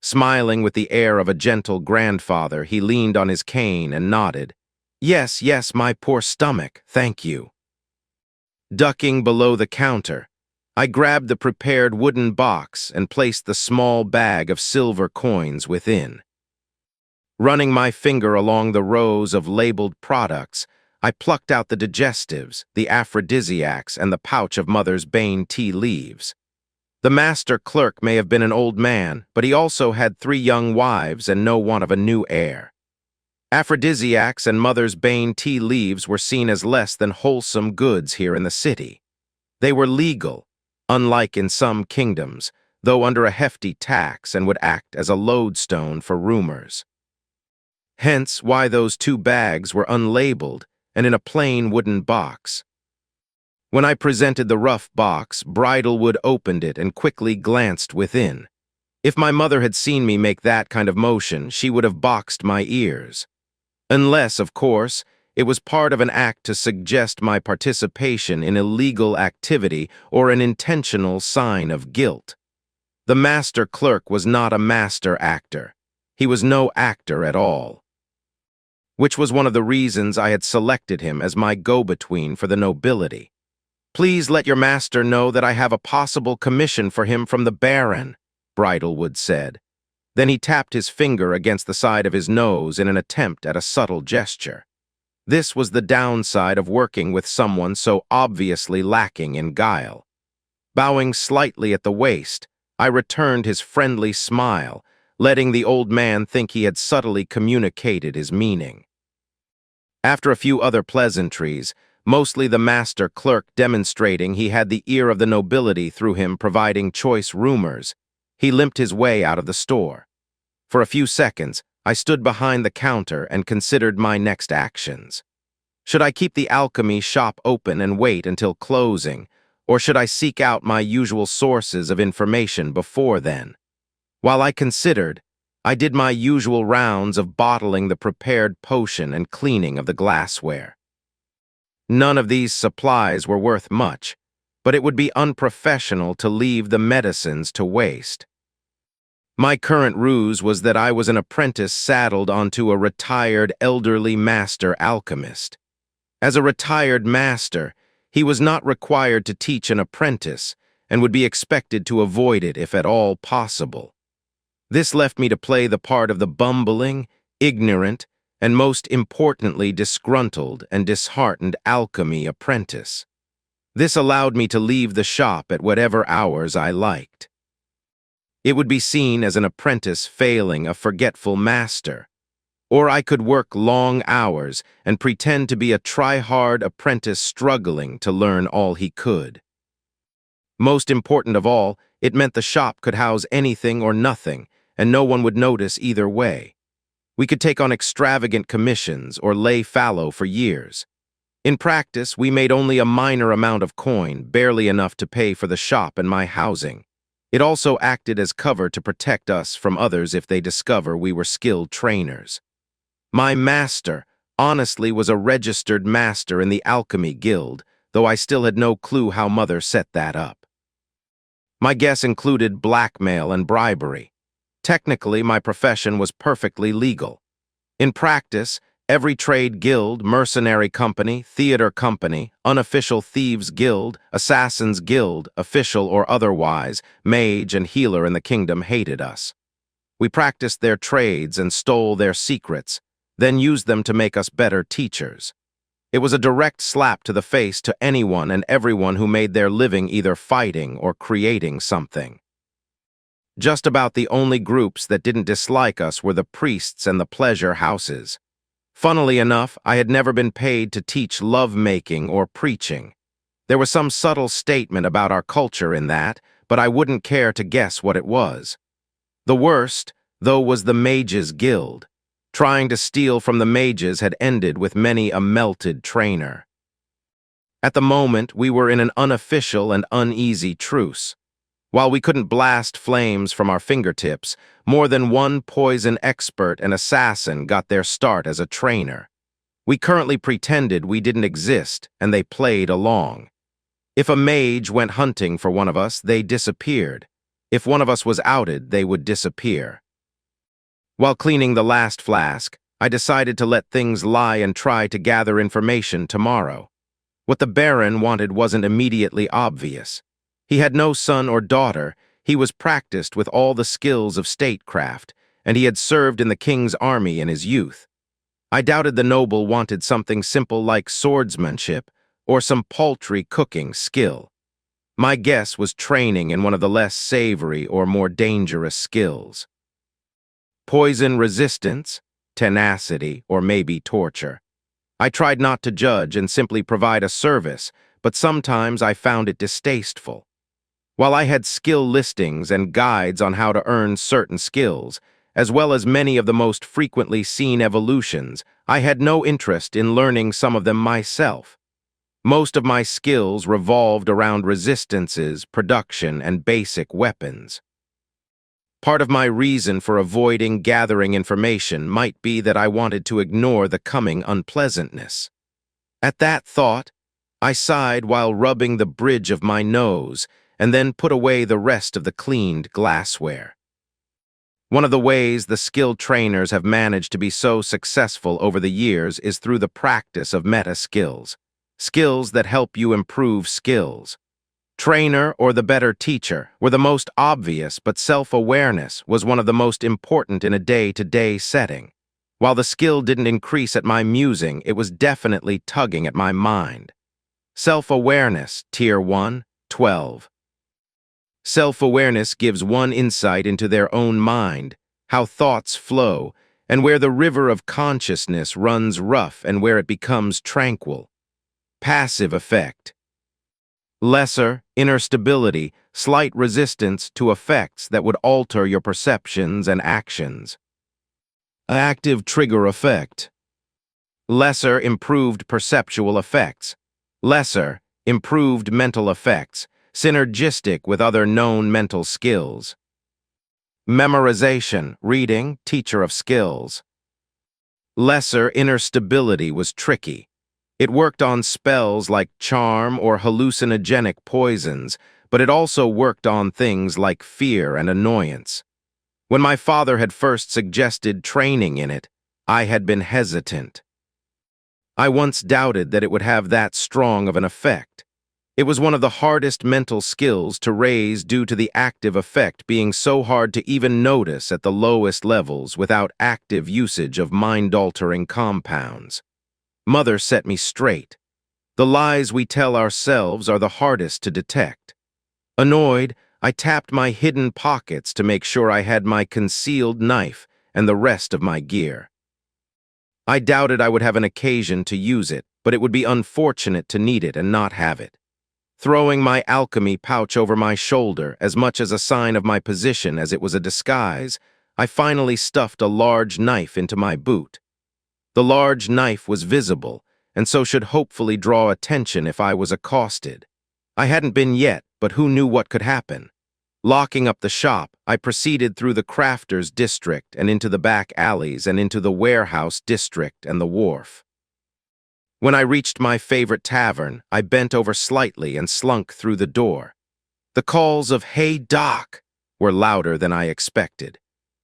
Smiling with the air of a gentle grandfather, he leaned on his cane and nodded. "Yes, yes, my poor stomach, thank you." Ducking below the counter, I grabbed the prepared wooden box and placed the small bag of silver coins within. Running my finger along the rows of labeled products, I plucked out the digestives, the aphrodisiacs, and the pouch of Mother's Bane tea leaves. The master clerk may have been an old man, but he also had 3 young wives and no want of a new heir. Aphrodisiacs and Mother's Bane tea leaves were seen as less than wholesome goods here in the city. They were legal, unlike in some kingdoms, though under a hefty tax, and would act as a lodestone for rumors. Hence why those 2 bags were unlabeled and in a plain wooden box. When I presented the rough box, Bridlewood opened it and quickly glanced within. If my mother had seen me make that kind of motion, she would have boxed my ears. Unless, of course, it was part of an act to suggest my participation in illegal activity or an intentional sign of guilt. The master clerk was not a master actor. He was no actor at all. Which was one of the reasons I had selected him as my go-between for the nobility. "Please let your master know that I have a possible commission for him from the Baron," Bridlewood said. Then he tapped his finger against the side of his nose in an attempt at a subtle gesture. This was the downside of working with someone so obviously lacking in guile. Bowing slightly at the waist, I returned his friendly smile, letting the old man think he had subtly communicated his meaning. After a few other pleasantries, mostly the master clerk demonstrating he had the ear of the nobility through him providing choice rumors, he limped his way out of the store. For a few seconds, I stood behind the counter and considered my next actions. Should I keep the alchemy shop open and wait until closing, or should I seek out my usual sources of information before then? While I considered, I did my usual rounds of bottling the prepared potion and cleaning of the glassware. None of these supplies were worth much, but it would be unprofessional to leave the medicines to waste. My current ruse was that I was an apprentice saddled onto a retired elderly master alchemist. As a retired master, he was not required to teach an apprentice and would be expected to avoid it if at all possible. This left me to play the part of the bumbling, ignorant, and most importantly disgruntled and disheartened alchemy apprentice. This allowed me to leave the shop at whatever hours I liked. It would be seen as an apprentice failing a forgetful master, or I could work long hours and pretend to be a try-hard apprentice struggling to learn all he could. Most important of all, it meant the shop could house anything or nothing, and no one would notice either way. We could take on extravagant commissions or lay fallow for years. In practice, we made only a minor amount of coin, barely enough to pay for the shop and my housing. It also acted as cover to protect us from others if they discover we were skilled trainers. My master, honestly, was a registered master in the Alchemy Guild, though I still had no clue how Mother set that up. My guess included blackmail and bribery. Technically, my profession was perfectly legal. In practice, every trade guild, mercenary company, theater company, unofficial thieves guild, assassins guild, official or otherwise, mage and healer in the kingdom hated us. We practiced their trades and stole their secrets, then used them to make us better teachers. It was a direct slap to the face to anyone and everyone who made their living either fighting or creating something. Just about the only groups that didn't dislike us were the priests and the pleasure houses. Funnily enough, I had never been paid to teach love-making or preaching. There was some subtle statement about our culture in that, but I wouldn't care to guess what it was. The worst, though, was the Mages Guild. Trying to steal from the mages had ended with many a melted trainer. At the moment, we were in an unofficial and uneasy truce. While we couldn't blast flames from our fingertips, more than one poison expert and assassin got their start as a trainer. We currently pretended we didn't exist, and they played along. If a mage went hunting for one of us, they disappeared. If one of us was outed, they would disappear. While cleaning the last flask, I decided to let things lie and try to gather information tomorrow. What the Baron wanted wasn't immediately obvious. He had no son or daughter, he was practiced with all the skills of statecraft, and he had served in the king's army in his youth. I doubted the noble wanted something simple like swordsmanship or some paltry cooking skill. My guess was training in one of the less savory or more dangerous skills. Poison resistance, tenacity, or maybe torture. I tried not to judge and simply provide a service, but sometimes I found it distasteful. While I had skill listings and guides on how to earn certain skills, as well as many of the most frequently seen evolutions, I had no interest in learning some of them myself. Most of my skills revolved around resistances, production, and basic weapons. Part of my reason for avoiding gathering information might be that I wanted to ignore the coming unpleasantness. At that thought, I sighed while rubbing the bridge of my nose and then put away the rest of the cleaned glassware. One of the ways the skilled trainers have managed to be so successful over the years is through the practice of meta skills, skills that help you improve skills. Trainer or the better teacher were the most obvious, but self-awareness was one of the most important in a day-to-day setting. While the skill didn't increase at my musing, it was definitely tugging at my mind. Self-awareness, Tier 1, 12. Self-awareness gives one insight into their own mind, how thoughts flow, and where the river of consciousness runs rough and where it becomes tranquil. Passive effect. Lesser, inner stability, slight resistance to effects that would alter your perceptions and actions. Active trigger effect. Lesser, improved perceptual effects. Lesser, improved mental effects, synergistic with other known mental skills. Memorization, reading, teacher of skills. Lesser, inner stability was tricky. It worked on spells like charm or hallucinogenic poisons, but it also worked on things like fear and annoyance. When my father had first suggested training in it, I had been hesitant. I once doubted that it would have that strong of an effect. It was one of the hardest mental skills to raise due to the active effect being so hard to even notice at the lowest levels without active usage of mind-altering compounds. Mother set me straight. The lies we tell ourselves are the hardest to detect. Annoyed, I tapped my hidden pockets to make sure I had my concealed knife and the rest of my gear. I doubted I would have an occasion to use it, but it would be unfortunate to need it and not have it. Throwing my alchemy pouch over my shoulder, as much as a sign of my position as it was a disguise, I finally stuffed a large knife into my boot. The large knife was visible, and so should hopefully draw attention if I was accosted. I hadn't been yet, but who knew what could happen? Locking up the shop, I proceeded through the crafters district and into the back alleys and into the warehouse district and the wharf. When I reached my favorite tavern, I bent over slightly and slunk through the door. The The calls of "Hey, Doc" were louder than I expected.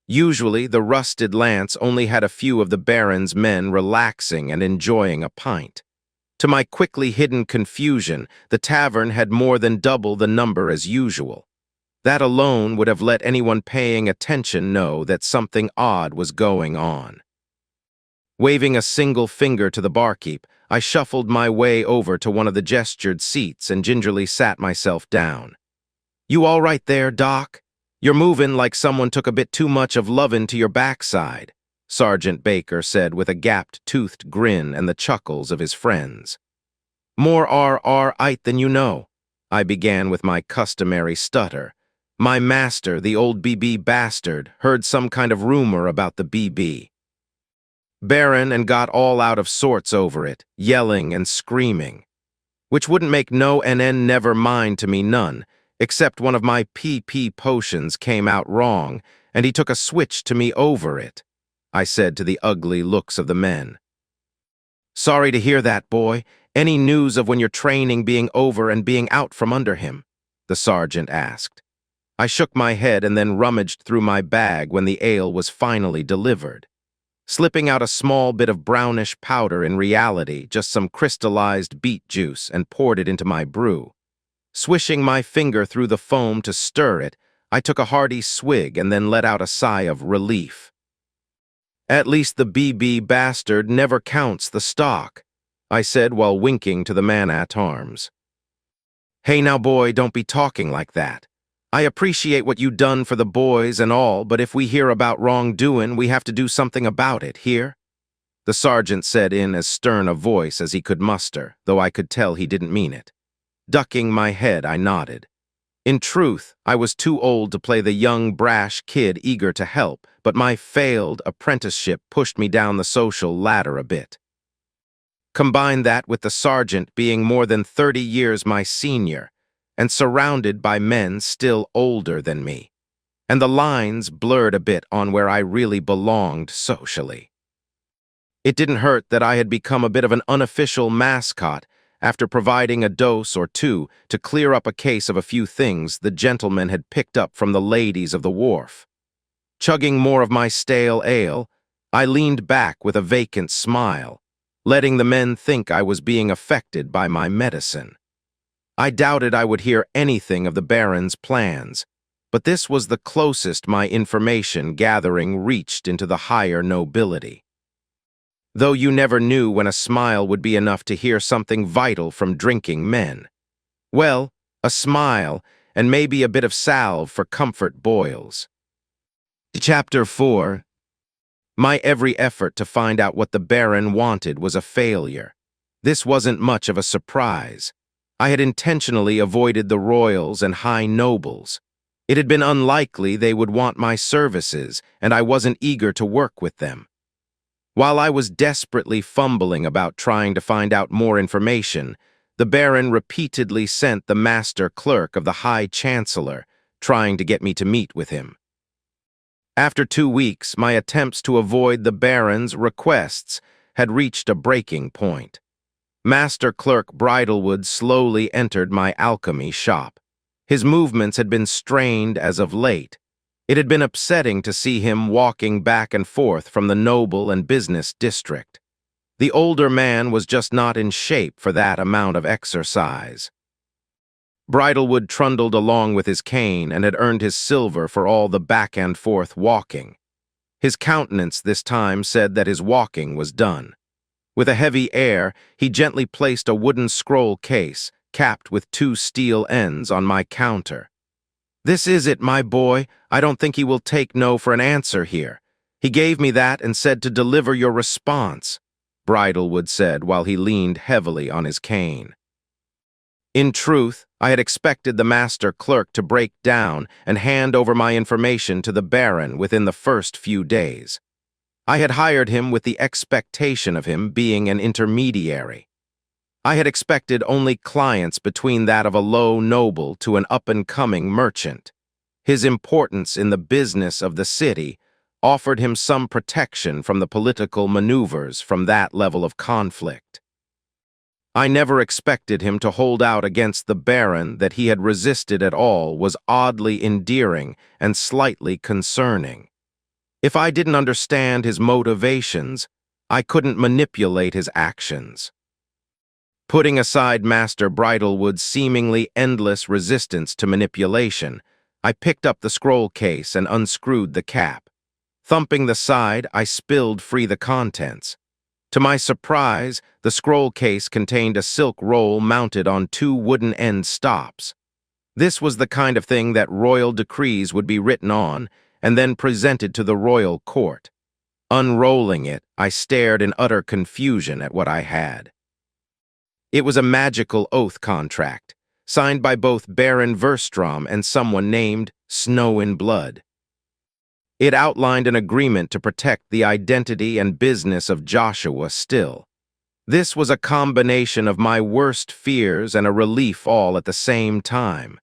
Usually, the rusted lance only had a few of the Baron's men relaxing and enjoying a pint. To my quickly hidden confusion, the tavern had more than double the number as usual. That alone would have let anyone paying attention know that something odd was going on. Waving a single finger to the barkeep, I shuffled my way over to one of the gestured seats and gingerly sat myself down. "You all right there, Doc? You're moving like someone took a bit too much of lovin' to your backside," Sergeant Baker said with a gapped-toothed grin and the chuckles of his friends. "More R.R.ite than you know," I began with my customary stutter. "My master, the old BB bastard, heard some kind of rumor about the BB. Baron and got all out of sorts over it, yelling and screaming. Which wouldn't make no NN never mind to me none, except one of my PP potions came out wrong, and he took a switch to me over it," I said to the ugly looks of the men. "Sorry to hear that, boy. Any news of when your training being over and being out from under him?" the sergeant asked. I shook my head and then rummaged through my bag when the ale was finally delivered. Slipping out a small bit of brownish powder, in reality just some crystallized beet juice, and poured it into my brew. Swishing my finger through the foam to stir it, I took a hearty swig and then let out a sigh of relief. "At least the BB bastard never counts the stock," I said while winking to the man-at-arms. "Hey now, boy, don't be talking like that. I appreciate what you done for the boys and all, but if we hear about wrongdoing, we have to do something about it, hear?" the sergeant said in as stern a voice as he could muster, though I could tell he didn't mean it. Ducking my head, I nodded. In truth, I was too old to play the young, brash kid eager to help, but my failed apprenticeship pushed me down the social ladder a bit. Combine that with the sergeant being more than 30 years my senior, and surrounded by men still older than me, and the lines blurred a bit on where I really belonged socially. It didn't hurt that I had become a bit of an unofficial mascot after providing a dose or two to clear up a case of a few things the gentlemen had picked up from the ladies of the wharf. Chugging more of my stale ale, I leaned back with a vacant smile, letting the men think I was being affected by my medicine. I doubted I would hear anything of the Baron's plans, but this was the closest my information gathering reached into the higher nobility. Though you never knew when a smile would be enough to hear something vital from drinking men. Well, a smile, and maybe a bit of salve for comfort boils. Chapter 4. My every effort to find out what the Baron wanted was a failure. This wasn't much of a surprise. I had intentionally avoided the royals and high nobles. It had been unlikely they would want my services, and I wasn't eager to work with them. While I was desperately fumbling about trying to find out more information, the Baron repeatedly sent the master clerk of the High Chancellor, trying to get me to meet with him. After 2 weeks, my attempts to avoid the Baron's requests had reached a breaking point. Master Clerk Bridlewood slowly entered my alchemy shop. His movements had been strained as of late. It had been upsetting to see him walking back and forth from the noble and business district. The older man was just not in shape for that amount of exercise. Bridlewood trundled along with his cane and had earned his silver for all the back and forth walking. His countenance this time said that his walking was done. With a heavy air, he gently placed a wooden scroll case, capped with 2 steel ends, on my counter. "This is it, my boy. I don't think he will take no for an answer here. He gave me that and said to deliver your response," Bridlewood said while he leaned heavily on his cane. In truth, I had expected the master clerk to break down and hand over my information to the Baron within the first few days. I had hired him with the expectation of him being an intermediary. I had expected only clients between that of a low noble to an up-and-coming merchant. His importance in the business of the city offered him some protection from the political maneuvers from that level of conflict. I never expected him to hold out against the Baron. That he had resisted at all was oddly endearing and slightly concerning. If I didn't understand his motivations, I couldn't manipulate his actions. Putting aside Master Bridlewood's seemingly endless resistance to manipulation, I picked up the scroll case and unscrewed the cap. Thumping the side, I spilled free the contents. To my surprise, the scroll case contained a silk roll mounted on two wooden end stops. This was the kind of thing that royal decrees would be written on and then presented to the royal court. Unrolling it, I stared in utter confusion at what I had. It was a magical oath contract, signed by both Baron Verstrom and someone named Snow in Blood. It outlined an agreement to protect the identity and business of Joshua Still. This was a combination of my worst fears and a relief all at the same time.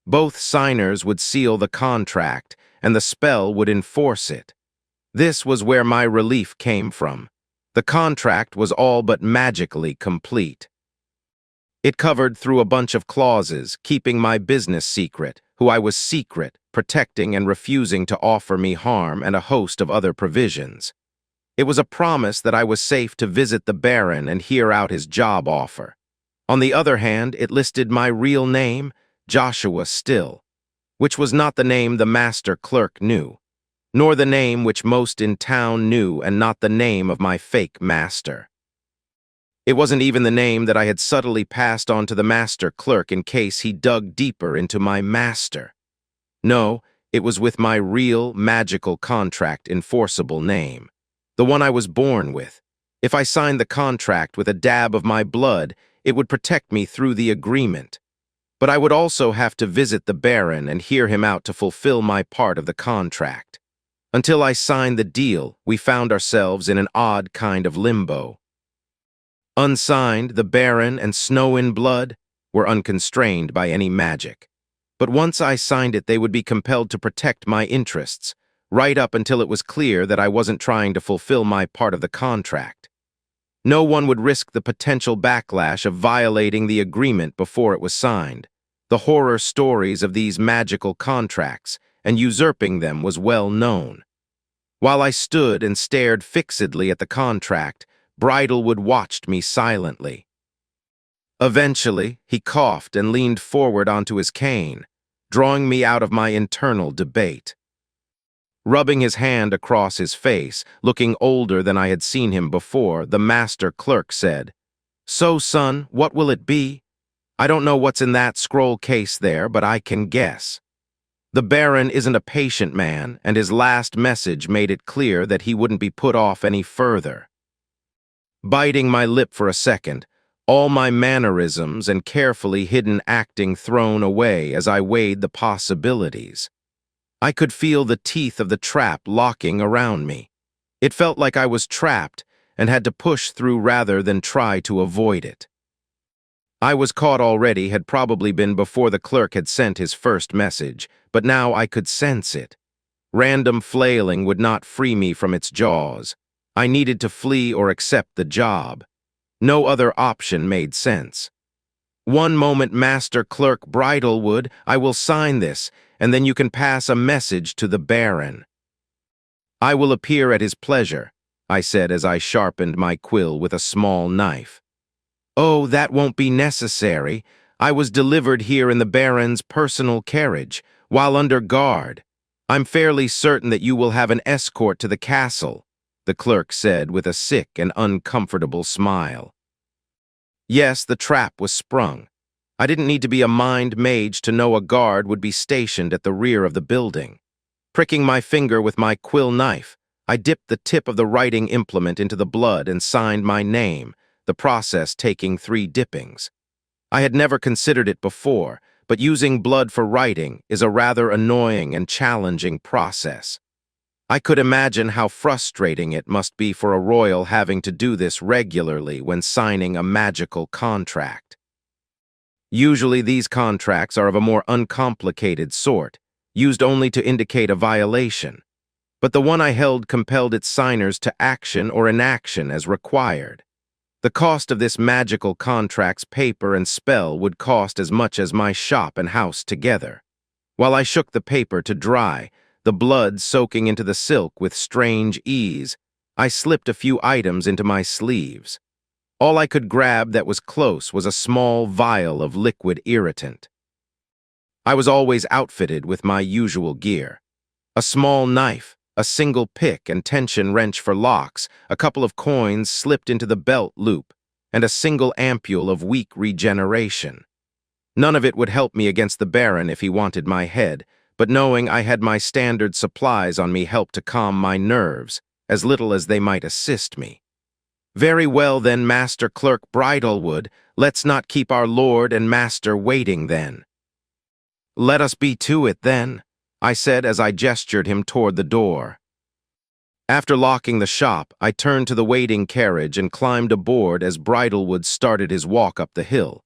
Both signers would seal the contract, and the spell would enforce it. This was where my relief came from. The contract was all but magically complete. It covered through a bunch of clauses, keeping my business secret, who I was secret, protecting and refusing to offer me harm, and a host of other provisions. It was a promise that I was safe to visit the Baron and hear out his job offer. On the other hand, it listed my real name, Joshua Still, which was not the name the master clerk knew, nor the name which most in town knew, and not the name of my fake master. It wasn't even the name that I had subtly passed on to the master clerk in case he dug deeper into my master. No, it was with my real, magical contract enforceable name, the one I was born with. If I signed the contract with a dab of my blood, it would protect me through the agreement. But I would also have to visit the Baron and hear him out to fulfill my part of the contract. Until I signed the deal, we found ourselves in an odd kind of limbo. Unsigned, the Baron and Snow in Blood were unconstrained by any magic. But once I signed it, they would be compelled to protect my interests, right up until it was clear that I wasn't trying to fulfill my part of the contract. No one would risk the potential backlash of violating the agreement before it was signed. The horror stories of these magical contracts and usurping them was well known. While I stood and stared fixedly at the contract, Bridlewood watched me silently. Eventually, he coughed and leaned forward onto his cane, drawing me out of my internal debate. Rubbing his hand across his face, looking older than I had seen him before, the master clerk said, "So, son, what will it be? I don't know what's in that scroll case there, but I can guess." The Baron isn't a patient man, and his last message made it clear that he wouldn't be put off any further. Biting my lip for a second, all my mannerisms and carefully hidden acting thrown away as I weighed the possibilities. I could feel the teeth of the trap locking around me. It felt like I was trapped and had to push through rather than try to avoid it. I was caught already had probably been before the clerk had sent his first message, but now I could sense it. Random flailing would not free me from its jaws. I needed to flee or accept the job. No other option made sense. One moment, Master Clerk Bridlewood, I will sign this, and then you can pass a message to the Baron. I will appear at his pleasure, I said as I sharpened my quill with a small knife. Oh, that won't be necessary. I was delivered here in the Baron's personal carriage, while under guard. I'm fairly certain that you will have an escort to the castle, the clerk said with a sick and uncomfortable smile. Yes, the trap was sprung. I didn't need to be a mind mage to know a guard would be stationed at the rear of the building. Pricking my finger with my quill knife, I dipped the tip of the writing implement into the blood and signed my name, the process taking 3 dippings. I had never considered it before, but using blood for writing is a rather annoying and challenging process. I could imagine how frustrating it must be for a royal having to do this regularly when signing a magical contract. Usually these contracts are of a more uncomplicated sort, used only to indicate a violation, but the one I held compelled its signers to action or inaction as required. The cost of this magical contract's paper and spell would cost as much as my shop and house together. While I shook the paper to dry, the blood soaking into the silk with strange ease, I slipped a few items into my sleeves. All I could grab that was close was a small vial of liquid irritant. I was always outfitted with my usual gear. A small knife, a single pick and tension wrench for locks, a couple of coins slipped into the belt loop, and a single ampule of weak regeneration. None of it would help me against the Baron if he wanted my head, but knowing I had my standard supplies on me helped to calm my nerves, as little as they might assist me. Very well then, Master Clerk Bridlewood, let's not keep our lord and master waiting then. Let us be to it then, I said as I gestured him toward the door. After locking the shop, I turned to the waiting carriage and climbed aboard as Bridlewood started his walk up the hill.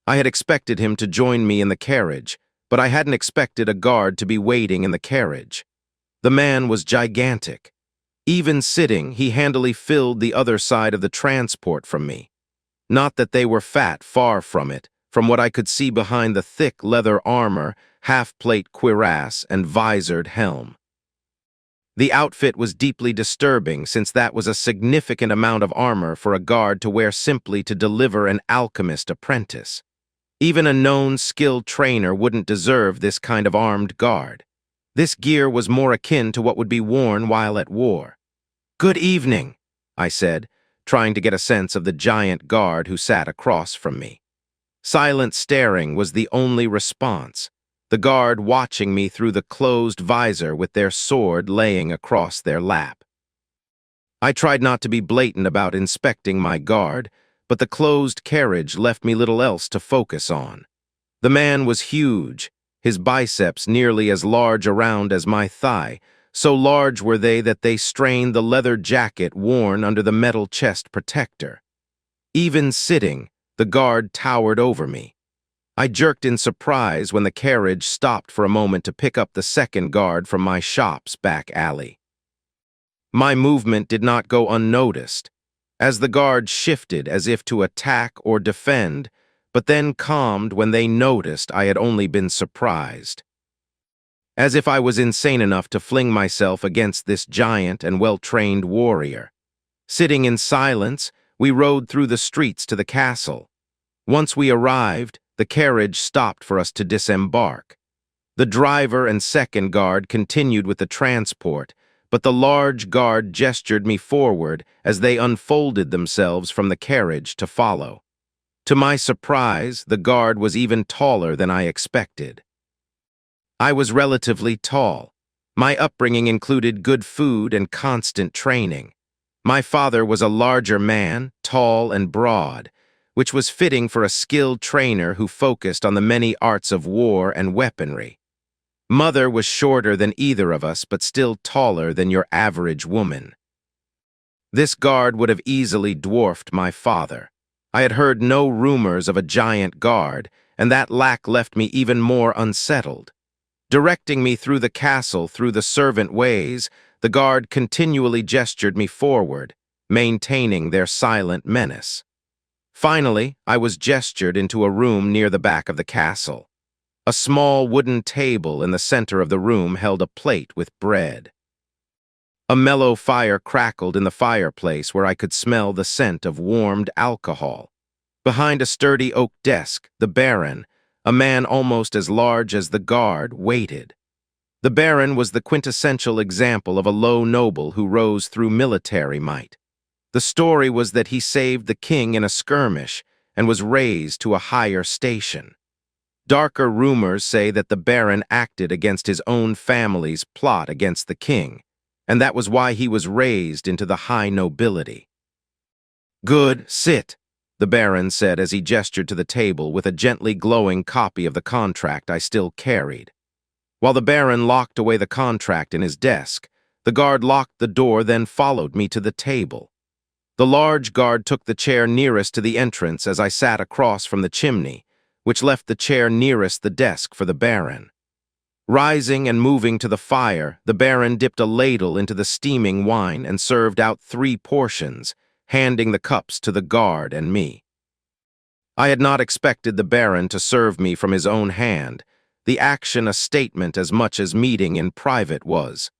I had expected him to join me in the carriage, but I hadn't expected a guard to be waiting in the carriage. The man was gigantic. Even sitting, he handily filled the other side of the transport from me. Not that they were fat, far from it, from what I could see behind the thick leather armor, half-plate cuirass, and visored helm. The outfit was deeply disturbing since that was a significant amount of armor for a guard to wear simply to deliver an alchemist apprentice. Even a known skilled trainer wouldn't deserve this kind of armed guard. This gear was more akin to what would be worn while at war. "Good evening," I said, trying to get a sense of the giant guard who sat across from me. Silent staring was the only response, the guard watching me through the closed visor with their sword laying across their lap. I tried not to be blatant about inspecting my guard, but the closed carriage left me little else to focus on. The man was huge, his biceps nearly as large around as my thigh, so large were they that they strained the leather jacket worn under the metal chest protector. Even sitting, the guard towered over me. I jerked in surprise when the carriage stopped for a moment to pick up the second guard from my shop's back alley. My movement did not go unnoticed, as the guard shifted as if to attack or defend, but then calmed when they noticed I had only been surprised. As if I was insane enough to fling myself against this giant and well-trained warrior. Sitting in silence, we rode through the streets to the castle. Once we arrived, the carriage stopped for us to disembark. The driver and second guard continued with the transport, but the large guard gestured me forward as they unfolded themselves from the carriage to follow. To my surprise, the guard was even taller than I expected. I was relatively tall. My upbringing included good food and constant training. My father was a larger man, tall and broad, which was fitting for a skilled trainer who focused on the many arts of war and weaponry. Mother was shorter than either of us, but still taller than your average woman. This guard would have easily dwarfed my father. I had heard no rumors of a giant guard, and that lack left me even more unsettled. Directing me through the castle through the servant ways, the guard continually gestured me forward, maintaining their silent menace. Finally, I was gestured into a room near the back of the castle. A small wooden table in the center of the room held a plate with bread. A mellow fire crackled in the fireplace where I could smell the scent of warmed alcohol. Behind a sturdy oak desk, the Baron, a man almost as large as the guard, waited. The Baron was the quintessential example of a low noble who rose through military might. The story was that he saved the king in a skirmish and was raised to a higher station. Darker rumors say that the Baron acted against his own family's plot against the king, and that was why he was raised into the high nobility. "Good, sit," the Baron said as he gestured to the table with a gently glowing copy of the contract I still carried. While the Baron locked away the contract in his desk, the guard locked the door, then followed me to the table. The large guard took the chair nearest to the entrance as I sat across from the chimney, which left the chair nearest the desk for the Baron. Rising and moving to the fire, the Baron dipped a ladle into the steaming wine and served out 3 portions, handing the cups to the guard and me. I had not expected the Baron to serve me from his own hand, the action a statement as much as meeting in private was.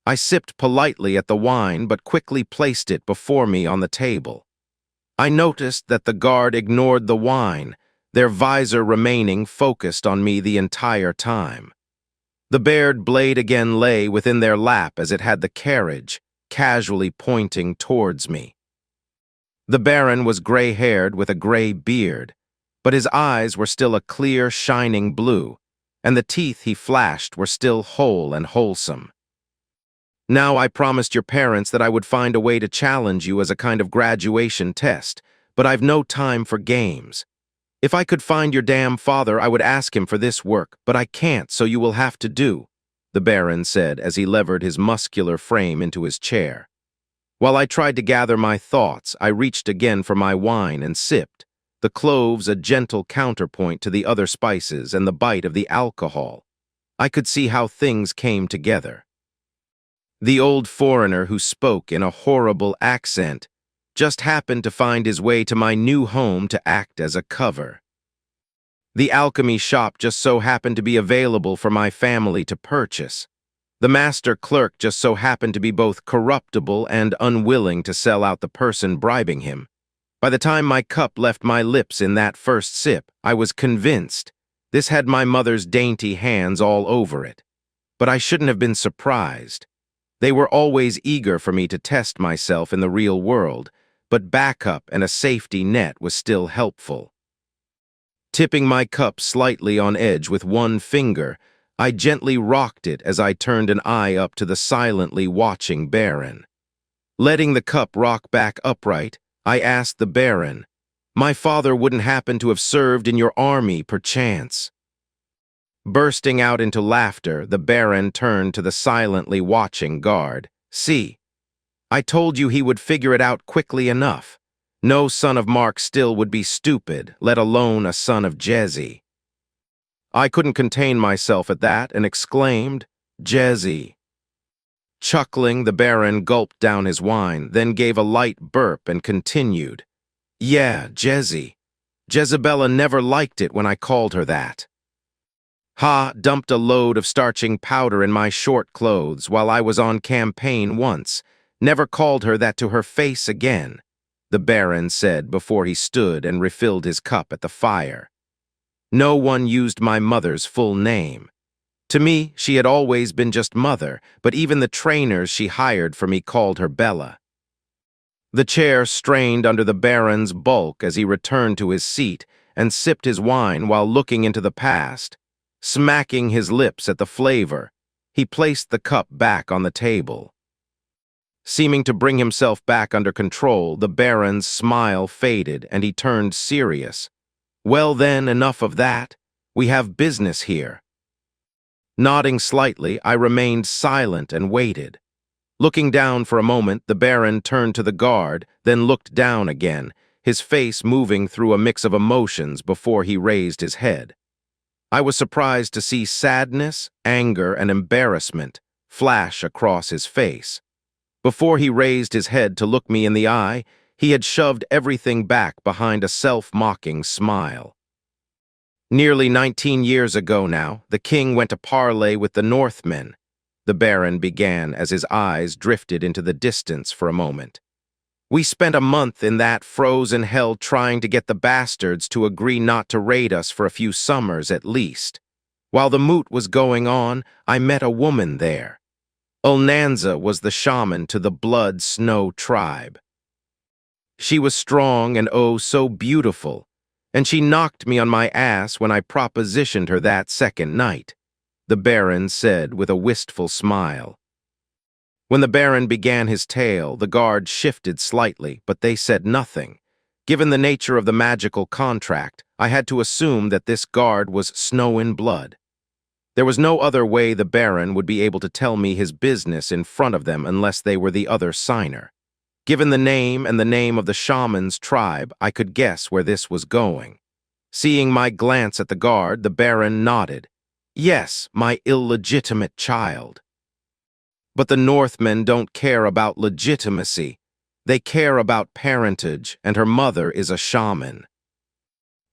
I sipped politely at the wine but quickly placed it before me on the table. I noticed that the guard ignored the wine, their visor remaining focused on me the entire time. The bared blade again lay within their lap as it had the carriage, casually pointing towards me. The Baron was gray-haired with a gray beard, but his eyes were still a clear, shining blue, and the teeth he flashed were still whole and wholesome. Now I promised your parents that I would find a way to challenge you as a kind of graduation test, but I've no time for games. If I could find your damn father, I would ask him for this work, but I can't, so you will have to do, the Baron said as he levered his muscular frame into his chair. While I tried to gather my thoughts, I reached again for my wine and sipped, the cloves a gentle counterpoint to the other spices and the bite of the alcohol. I could see how things came together. The old foreigner who spoke in a horrible accent just happened to find his way to my new home to act as a cover. The alchemy shop just so happened to be available for my family to purchase. The master clerk just so happened to be both corruptible and unwilling to sell out the person bribing him. By the time my cup left my lips in that first sip, I was convinced this had my mother's dainty hands all over it. But I shouldn't have been surprised. They were always eager for me to test myself in the real world, but backup and a safety net was still helpful. Tipping my cup slightly on edge with one finger, I gently rocked it as I turned an eye up to the silently watching Baron. Letting the cup rock back upright, I asked the Baron, "My father wouldn't happen to have served in your army, perchance?" Bursting out into laughter, the Baron turned to the silently watching guard. "See, I told you he would figure it out quickly enough. No son of Mark still would be stupid, let alone a son of Jezzy." I couldn't contain myself at that and exclaimed, "Jezzy." Chuckling, the Baron gulped down his wine, then gave a light burp and continued, "Yeah, Jezzy. Jezebella never liked it when I called her that. Ha dumped a load of starching powder in my short clothes while I was on campaign once. Never called her that to her face again," the Baron said before he stood and refilled his cup at the fire. "No one used my mother's full name. To me, she had always been just Mother, but even the trainers she hired for me called her Bella." The chair strained under the Baron's bulk as he returned to his seat and sipped his wine while looking into the past. Smacking his lips at the flavor, he placed the cup back on the table. Seeming to bring himself back under control, the Baron's smile faded and he turned serious. "Well then, enough of that. We have business here." Nodding slightly, I remained silent and waited. Looking down for a moment, the Baron turned to the guard, then looked down again, his face moving through a mix of emotions before he raised his head. I was surprised to see sadness, anger, and embarrassment flash across his face. Before he raised his head to look me in the eye, he had shoved everything back behind a self-mocking smile. "Nearly 19 years ago now, the king went to parley with the Northmen," the Baron began as his eyes drifted into the distance for a moment. "We spent a month in that frozen hell trying to get the bastards to agree not to raid us for a few summers at least. While the moot was going on, I met a woman there. Ulnanza was the shaman to the Blood Snow tribe. She was strong and oh so beautiful, and she knocked me on my ass when I propositioned her that second night," the Baron said with a wistful smile. When the Baron began his tale, the guard shifted slightly, but they said nothing. Given the nature of the magical contract, I had to assume that this guard was Snow in Blood. There was no other way the Baron would be able to tell me his business in front of them unless they were the other signer. Given the name and the name of the shaman's tribe, I could guess where this was going. Seeing my glance at the guard, the Baron nodded. "Yes, my illegitimate child." "But the Northmen don't care about legitimacy," They care about parentage, and her mother is a shaman.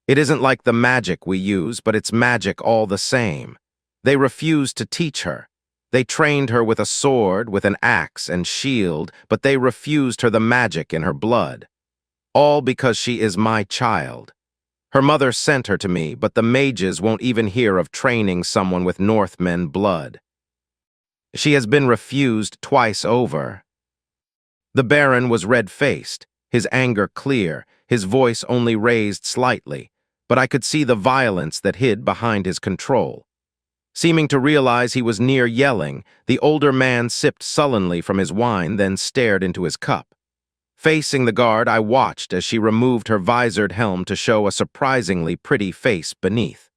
It isn't like the magic we use, but it's magic all the same. They refused to teach her. They trained her with a sword, with an axe and shield, but they refused her the magic in her blood. All because she is my child. Her mother sent her to me, but the mages won't even hear of training someone with Northmen blood. She has been refused twice over. The Baron was red-faced, his anger clear, his voice only raised slightly, but I could see the violence that hid behind his control. Seeming to realize he was near yelling, the older man sipped sullenly from his wine, then stared into his cup. Facing the guard, I watched as she removed her visored helm to show a surprisingly pretty face beneath.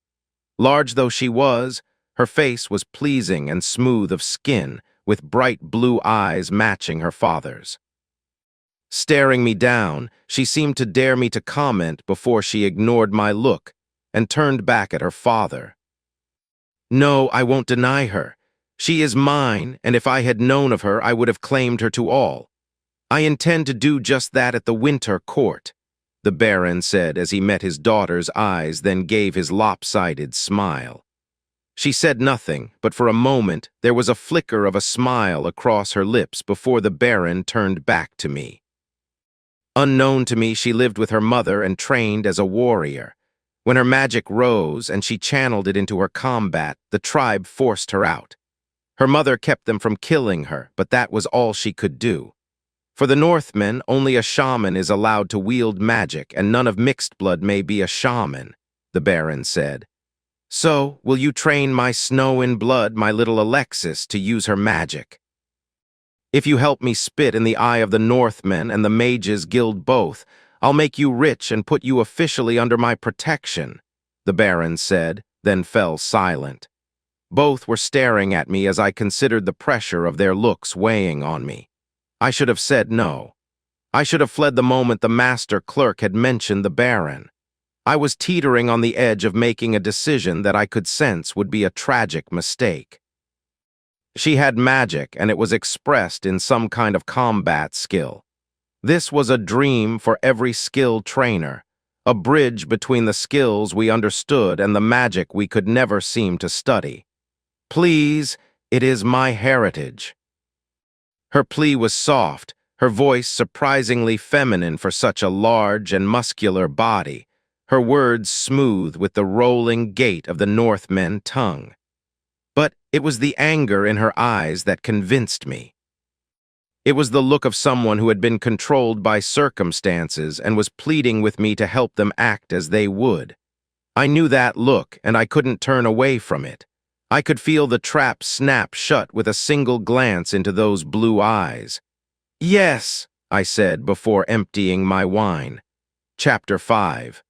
Large though she was, her face was pleasing and smooth of skin, with bright blue eyes matching her father's. Staring me down, she seemed to dare me to comment before she ignored my look and turned back at her father. No, I won't deny her. She is mine, and if I had known of her, I would have claimed her to all. I intend to do just that at the winter court, the Baron said as he met his daughter's eyes, then gave his lopsided smile. She said nothing, but for a moment there was a flicker of a smile across her lips before the Baron turned back to me. Unknown to me, she lived with her mother and trained as a warrior. When her magic rose and she channeled it into her combat, the tribe forced her out. Her mother kept them from killing her, but that was all she could do. For the Northmen, only a shaman is allowed to wield magic, and none of mixed blood may be a shaman, the Baron said. So, will you train my snow in blood, my little Alexis, to use her magic? If you help me spit in the eye of the Northmen and the Mages Guild both, I'll make you rich and put you officially under my protection, the Baron said, then fell silent. Both were staring at me as I considered the pressure of their looks weighing on me. I should have said no. I should have fled the moment the master clerk had mentioned the Baron. I was teetering on the edge of making a decision that I could sense would be a tragic mistake. She had magic, and it was expressed in some kind of combat skill. This was a dream for every skilled trainer, a bridge between the skills we understood and the magic we could never seem to study. Please, it is my heritage. Her plea was soft, her voice surprisingly feminine for such a large and muscular body, her words smooth with the rolling gait of the Northmen tongue. But it was the anger in her eyes that convinced me. It was the look of someone who had been controlled by circumstances and was pleading with me to help them act as they would. I knew that look, and I couldn't turn away from it. I could feel the trap snap shut with a single glance into those blue eyes. Yes, I said before emptying my wine. Chapter 5.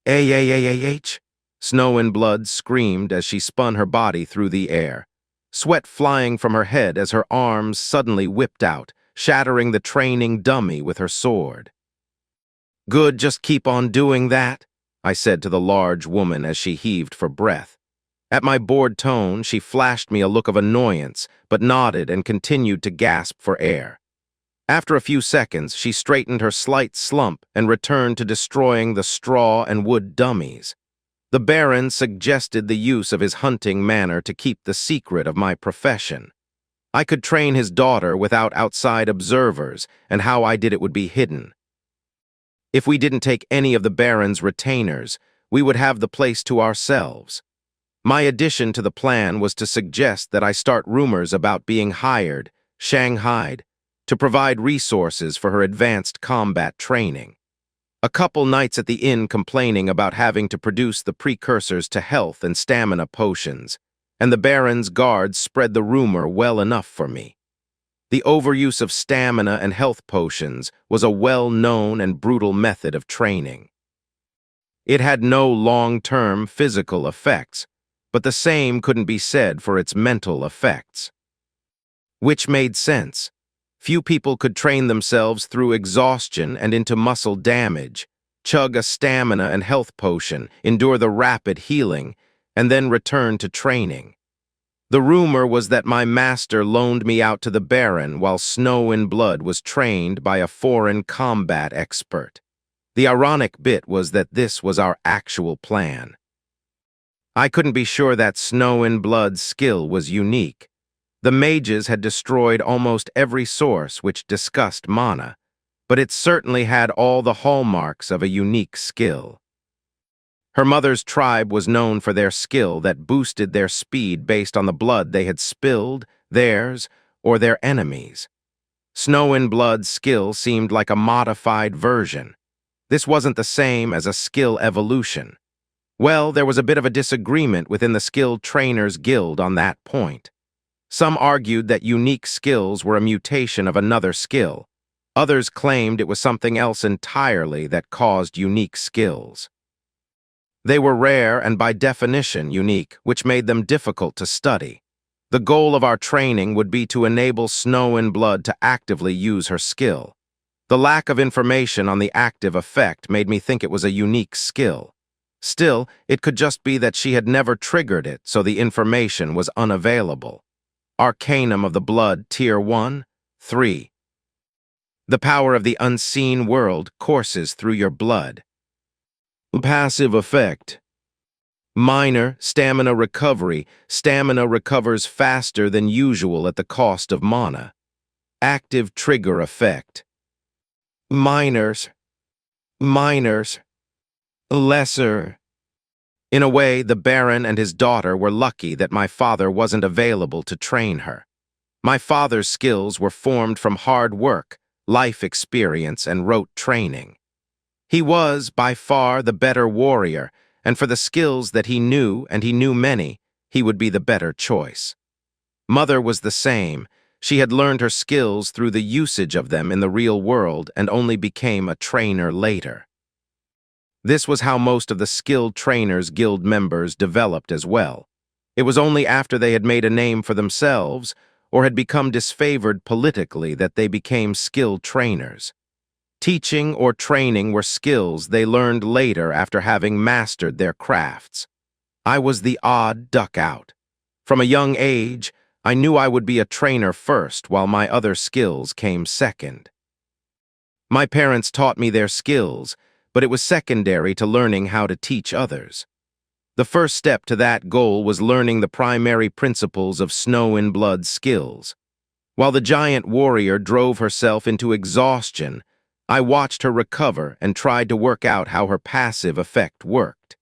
A-A-A-A-H. Snow and Blood screamed as she spun her body through the air, sweat flying from her head as her arms suddenly whipped out, shattering the training dummy with her sword. Good, just keep on doing that, I said to the large woman as she heaved for breath. At my bored tone, she flashed me a look of annoyance, but nodded and continued to gasp for air. After a few seconds, she straightened her slight slump and returned to destroying the straw and wood dummies. The Baron suggested the use of his hunting manner to keep the secret of my profession. I could train his daughter without outside observers, and how I did it would be hidden. If we didn't take any of the Baron's retainers, we would have the place to ourselves. My addition to the plan was to suggest that I start rumors about being hired, shanghaied, to provide resources for her advanced combat training. A couple nights at the inn complaining about having to produce the precursors to health and stamina potions, and the Baron's guards spread the rumor well enough for me. The overuse of stamina and health potions was a well-known and brutal method of training. It had no long-term physical effects, but the same couldn't be said for its mental effects. Which made sense. Few people could train themselves through exhaustion and into muscle damage, chug a stamina and health potion, endure the rapid healing, and then return to training. The rumor was that my master loaned me out to the Baron while Snow in Blood was trained by a foreign combat expert. The ironic bit was that this was our actual plan. I couldn't be sure that Snow in Blood's skill was unique. The mages had destroyed almost every source which discussed mana, but it certainly had all the hallmarks of a unique skill. Her mother's tribe was known for their skill that boosted their speed based on the blood they had spilled, theirs, or their enemies. Snow in Blood's skill seemed like a modified version. This wasn't the same as a skill evolution. Well, there was a bit of a disagreement within the Skilled Trainers Guild on that point. Some argued that unique skills were a mutation of another skill. Others claimed it was something else entirely that caused unique skills. They were rare and by definition unique, which made them difficult to study. The goal of our training would be to enable Snow in Blood to actively use her skill. The lack of information on the active effect made me think it was a unique skill. Still, it could just be that she had never triggered it, so the information was unavailable. Arcanum of the Blood, Tier 1, 3. The power of the unseen world courses through your blood. Passive effect. Minor, stamina recovery. Stamina recovers faster than usual at the cost of mana. Active trigger effect. Minors. Lesser. In a way, the Baron and his daughter were lucky that my father wasn't available to train her. My father's skills were formed from hard work, life experience, and rote training. He was, by far, the better warrior, and for the skills that he knew, and he knew many, he would be the better choice. Mother was the same. She had learned her skills through the usage of them in the real world and only became a trainer later. This was how most of the Skilled Trainers Guild members developed as well. It was only after they had made a name for themselves or had become disfavored politically that they became skilled trainers. Teaching or training were skills they learned later after having mastered their crafts. I was the odd duck out. From a young age, I knew I would be a trainer first while my other skills came second. My parents taught me their skills, but it was secondary to learning how to teach others. The first step to that goal was learning the primary principles of Snow in Blood skills. While the giant warrior drove herself into exhaustion, I watched her recover and tried to work out how her passive effect worked.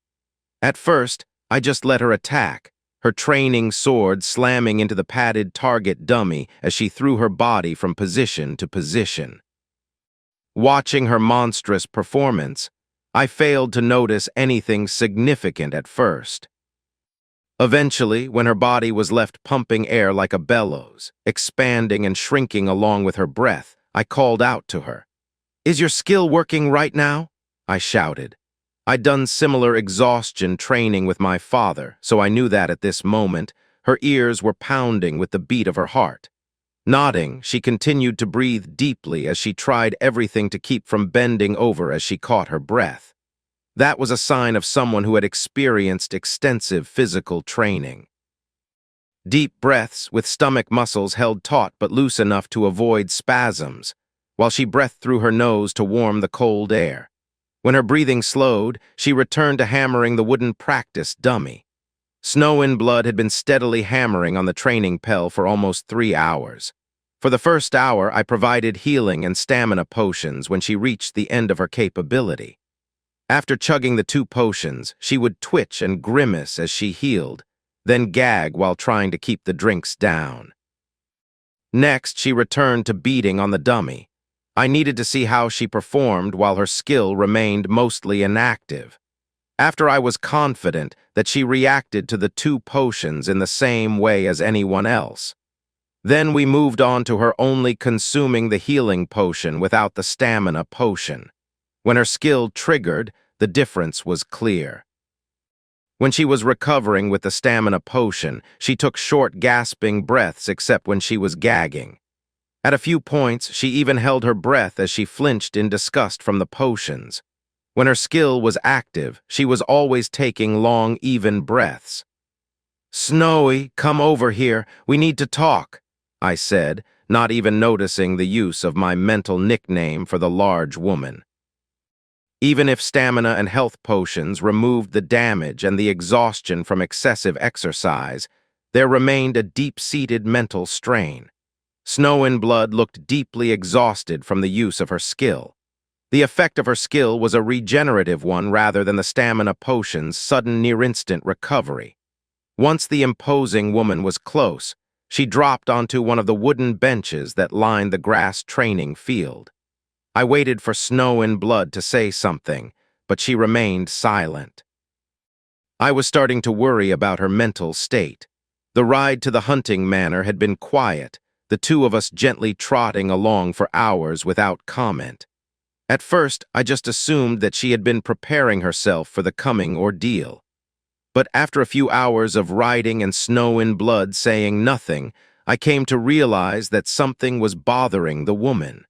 At first, I just let her attack, her training sword slamming into the padded target dummy as she threw her body from position to position. Watching her monstrous performance, I failed to notice anything significant at first. Eventually, when her body was left pumping air like a bellows, expanding and shrinking along with her breath, I called out to her. "Is your skill working right now?" I shouted. I'd done similar exhaustion training with my father, so I knew that at this moment, her ears were pounding with the beat of her heart. Nodding, she continued to breathe deeply as she tried everything to keep from bending over as she caught her breath. That was a sign of someone who had experienced extensive physical training. Deep breaths with stomach muscles held taut but loose enough to avoid spasms, while she breathed through her nose to warm the cold air. When her breathing slowed, she returned to hammering the wooden practice dummy. Snow in Blood had been steadily hammering on the training pel for almost 3 hours. For the first hour, I provided healing and stamina potions when she reached the end of her capability. After chugging the 2 potions, she would twitch and grimace as she healed, then gag while trying to keep the drinks down. Next, she returned to beating on the dummy. I needed to see how she performed while her skill remained mostly inactive. After I was confident that she reacted to the 2 potions in the same way as anyone else. Then we moved on to her only consuming the healing potion without the stamina potion. When her skill triggered, the difference was clear. When she was recovering with the stamina potion, she took short gasping breaths except when she was gagging. At a few points, she even held her breath as she flinched in disgust from the potions. When her skill was active, she was always taking long, even breaths. "Snowy, come over here. We need to talk," I said, not even noticing the use of my mental nickname for the large woman. Even if stamina and health potions removed the damage and the exhaustion from excessive exercise, there remained a deep-seated mental strain. Snow in Blood looked deeply exhausted from the use of her skill. The effect of her skill was a regenerative one rather than the stamina potion's sudden near-instant recovery. Once the imposing woman was close, she dropped onto one of the wooden benches that lined the grass training field. I waited for Snow in Blood to say something, but she remained silent. I was starting to worry about her mental state. The ride to the hunting manor had been quiet, the two of us gently trotting along for hours without comment. At first, I just assumed that she had been preparing herself for the coming ordeal. But after a few hours of riding and Snow in Blood saying nothing, I came to realize that something was bothering the woman.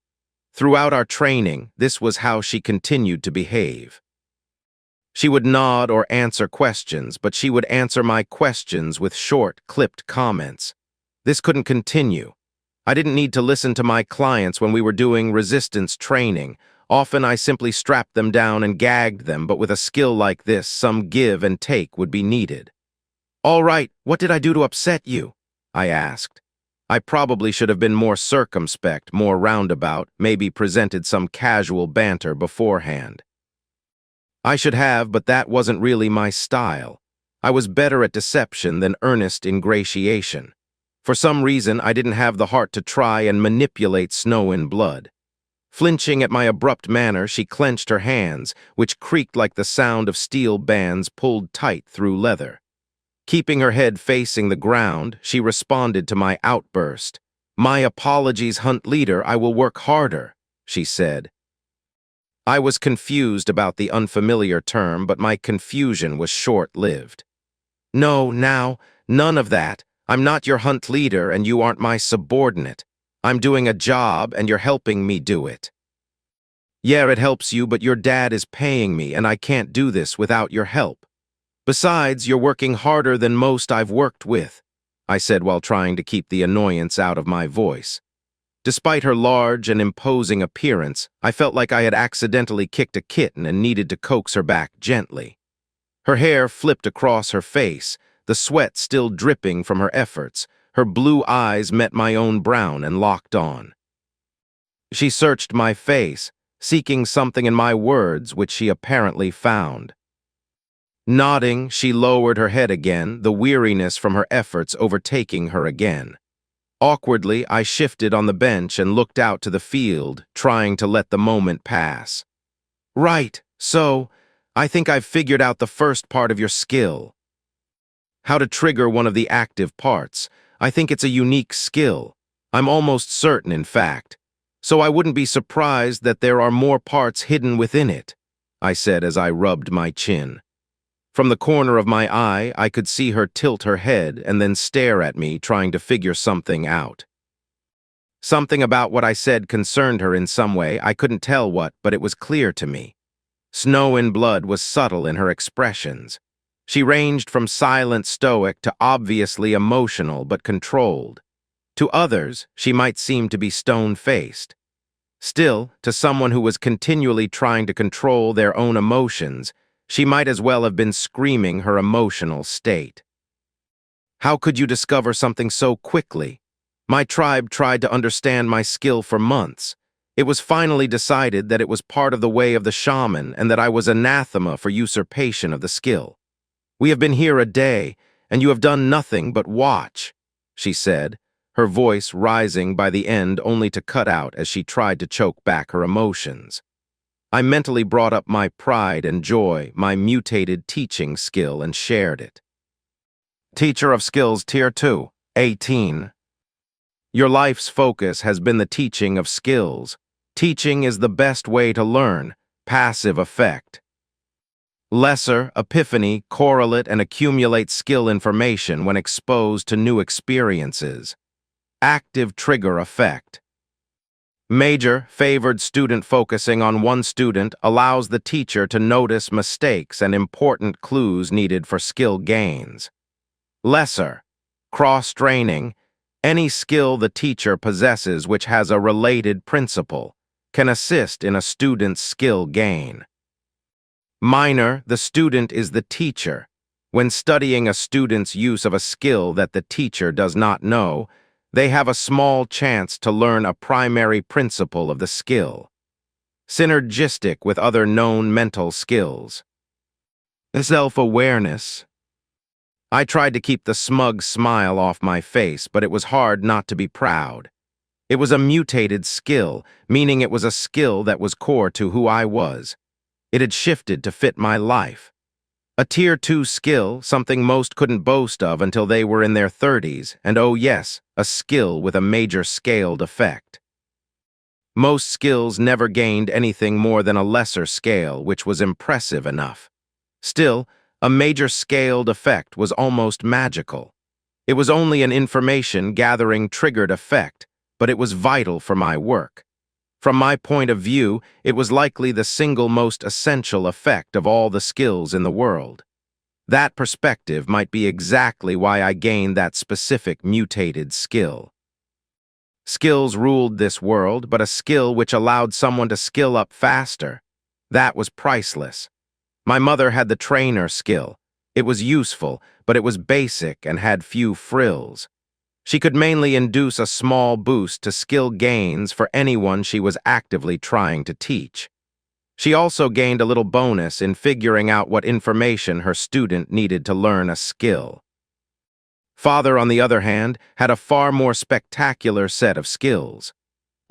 Throughout our training, this was how she continued to behave. She would nod or answer questions, but she would answer my questions with short, clipped comments. This couldn't continue. I didn't need to listen to my clients when we were doing resistance training. Often I simply strapped them down and gagged them, but with a skill like this, some give and take would be needed. "All right, what did I do to upset you?" I asked. I probably should have been more circumspect, more roundabout, maybe presented some casual banter beforehand. I should have, but that wasn't really my style. I was better at deception than earnest ingratiation. For some reason, I didn't have the heart to try and manipulate Snow in Blood. Flinching at my abrupt manner, she clenched her hands, which creaked like the sound of steel bands pulled tight through leather. Keeping her head facing the ground, she responded to my outburst. "My apologies, Hunt Leader, I will work harder," she said. I was confused about the unfamiliar term, but my confusion was short-lived. "No, now, none of that. I'm not your Hunt Leader and you aren't my subordinate. I'm doing a job and you're helping me do it." "Yeah, it helps you, but your dad is paying me and I can't do this without your help. Besides, you're working harder than most I've worked with," I said while trying to keep the annoyance out of my voice. Despite her large and imposing appearance, I felt like I had accidentally kicked a kitten and needed to coax her back gently. Her hair flipped across her face, the sweat still dripping from her efforts. Her blue eyes met my own brown and locked on. She searched my face, seeking something in my words which she apparently found. Nodding, she lowered her head again, the weariness from her efforts overtaking her again. Awkwardly, I shifted on the bench and looked out to the field, trying to let the moment pass. "Right, so, I think I've figured out the first part of your skill. How to trigger one of the active parts. I think it's a unique skill. I'm almost certain, in fact. So I wouldn't be surprised that there are more parts hidden within it," I said as I rubbed my chin. From the corner of my eye, I could see her tilt her head and then stare at me, trying to figure something out. Something about what I said concerned her in some way. I couldn't tell what, but it was clear to me. Snow in Blood was subtle in her expressions. She ranged from silent stoic to obviously emotional but controlled. To others, she might seem to be stone-faced. Still, to someone who was continually trying to control their own emotions, she might as well have been screaming her emotional state. "How could you discover something so quickly? My tribe tried to understand my skill for months. It was finally decided that it was part of the way of the shaman and that I was anathema for usurpation of the skill. We have been here a day, and you have done nothing but watch," she said, her voice rising by the end only to cut out as she tried to choke back her emotions. I mentally brought up my pride and joy, my mutated teaching skill, and shared it. Teacher of Skills Tier 2, 18. Your life's focus has been the teaching of skills. Teaching is the best way to learn. Passive effect. Lesser, epiphany, correlate, and accumulate skill information when exposed to new experiences. Active trigger effect. Major, favored student focusing on one student allows the teacher to notice mistakes and important clues needed for skill gains. Lesser, cross-training, any skill the teacher possesses which has a related principle can assist in a student's skill gain. Minor, the student is the teacher. When studying a student's use of a skill that the teacher does not know, they have a small chance to learn a primary principle of the skill. Synergistic with other known mental skills. Self-awareness. I tried to keep the smug smile off my face, but it was hard not to be proud. It was a mutated skill, meaning it was a skill that was core to who I was. It had shifted to fit my life. A Tier 2 skill, something most couldn't boast of until they were in their 30s, and oh yes, a skill with a major scaled effect. Most skills never gained anything more than a lesser scale, which was impressive enough. Still, a major scaled effect was almost magical. It was only an information-gathering triggered effect, but it was vital for my work. From my point of view, it was likely the single most essential effect of all the skills in the world. That perspective might be exactly why I gained that specific mutated skill. Skills ruled this world, but a skill which allowed someone to skill up faster. That was priceless. My mother had the trainer skill. It was useful, but it was basic and had few frills. She could mainly induce a small boost to skill gains for anyone she was actively trying to teach. She also gained a little bonus in figuring out what information her student needed to learn a skill. Father, on the other hand, had a far more spectacular set of skills.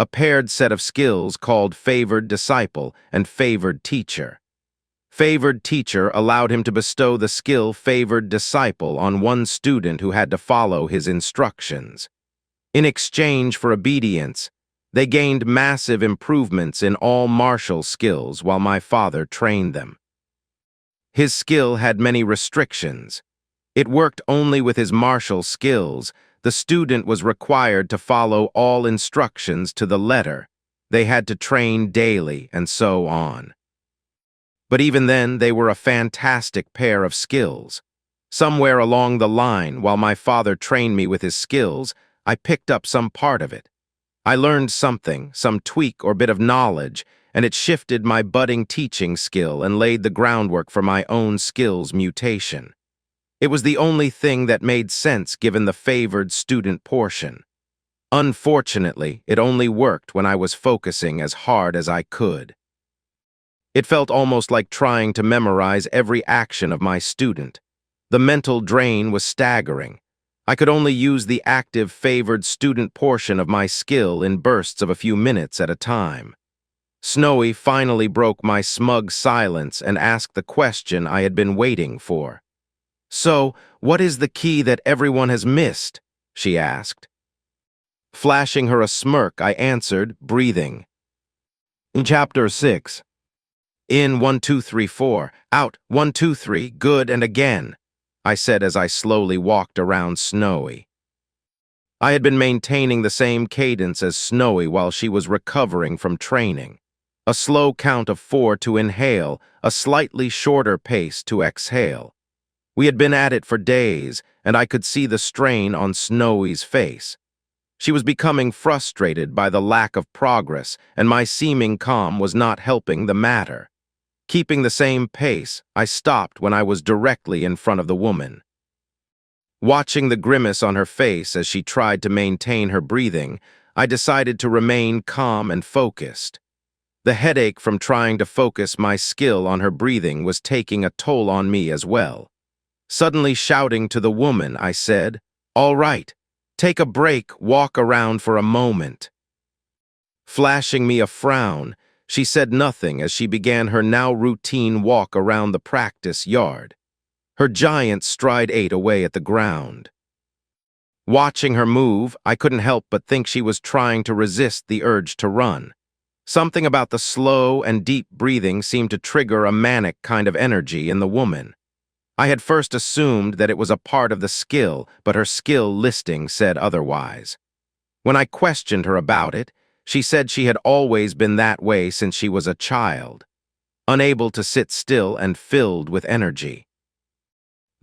A paired set of skills called Favored Disciple and Favored Teacher. Favored Teacher allowed him to bestow the skill Favored Disciple on one student who had to follow his instructions. In exchange for obedience, they gained massive improvements in all martial skills while my father trained them. His skill had many restrictions. It worked only with his martial skills. The student was required to follow all instructions to the letter. They had to train daily, and so on. But even then, they were a fantastic pair of skills. Somewhere along the line, while my father trained me with his skills, I picked up some part of it. I learned something, some tweak or bit of knowledge, and it shifted my budding teaching skill and laid the groundwork for my own skills mutation. It was the only thing that made sense given the favored student portion. Unfortunately, it only worked when I was focusing as hard as I could. It felt almost like trying to memorize every action of my student. The mental drain was staggering. I could only use the active favored student portion of my skill in bursts of a few minutes at a time. Snowy finally broke my smug silence and asked the question I had been waiting for. "So, what is the key that everyone has missed?" she asked. Flashing her a smirk, I answered, breathing. In Chapter 6. In 1, 2, 3, 4, out 1, 2, 3, good and again, I said as I slowly walked around Snowy. I had been maintaining the same cadence as Snowy while she was recovering from training. A slow count of 4 to inhale, a slightly shorter pace to exhale. We had been at it for days, and I could see the strain on Snowy's face. She was becoming frustrated by the lack of progress, and my seeming calm was not helping the matter. Keeping the same pace, I stopped when I was directly in front of the woman. Watching the grimace on her face as she tried to maintain her breathing, I decided to remain calm and focused. The headache from trying to focus my skill on her breathing was taking a toll on me as well. Suddenly shouting to the woman, I said, "All right, take a break, walk around for a moment." Flashing me a frown, she said nothing as she began her now routine walk around the practice yard. Her giant stride ate away at the ground. Watching her move, I couldn't help but think she was trying to resist the urge to run. Something about the slow and deep breathing seemed to trigger a manic kind of energy in the woman. I had first assumed that it was a part of the skill, but her skill listing said otherwise. When I questioned her about it, she said she had always been that way since she was a child, unable to sit still and filled with energy.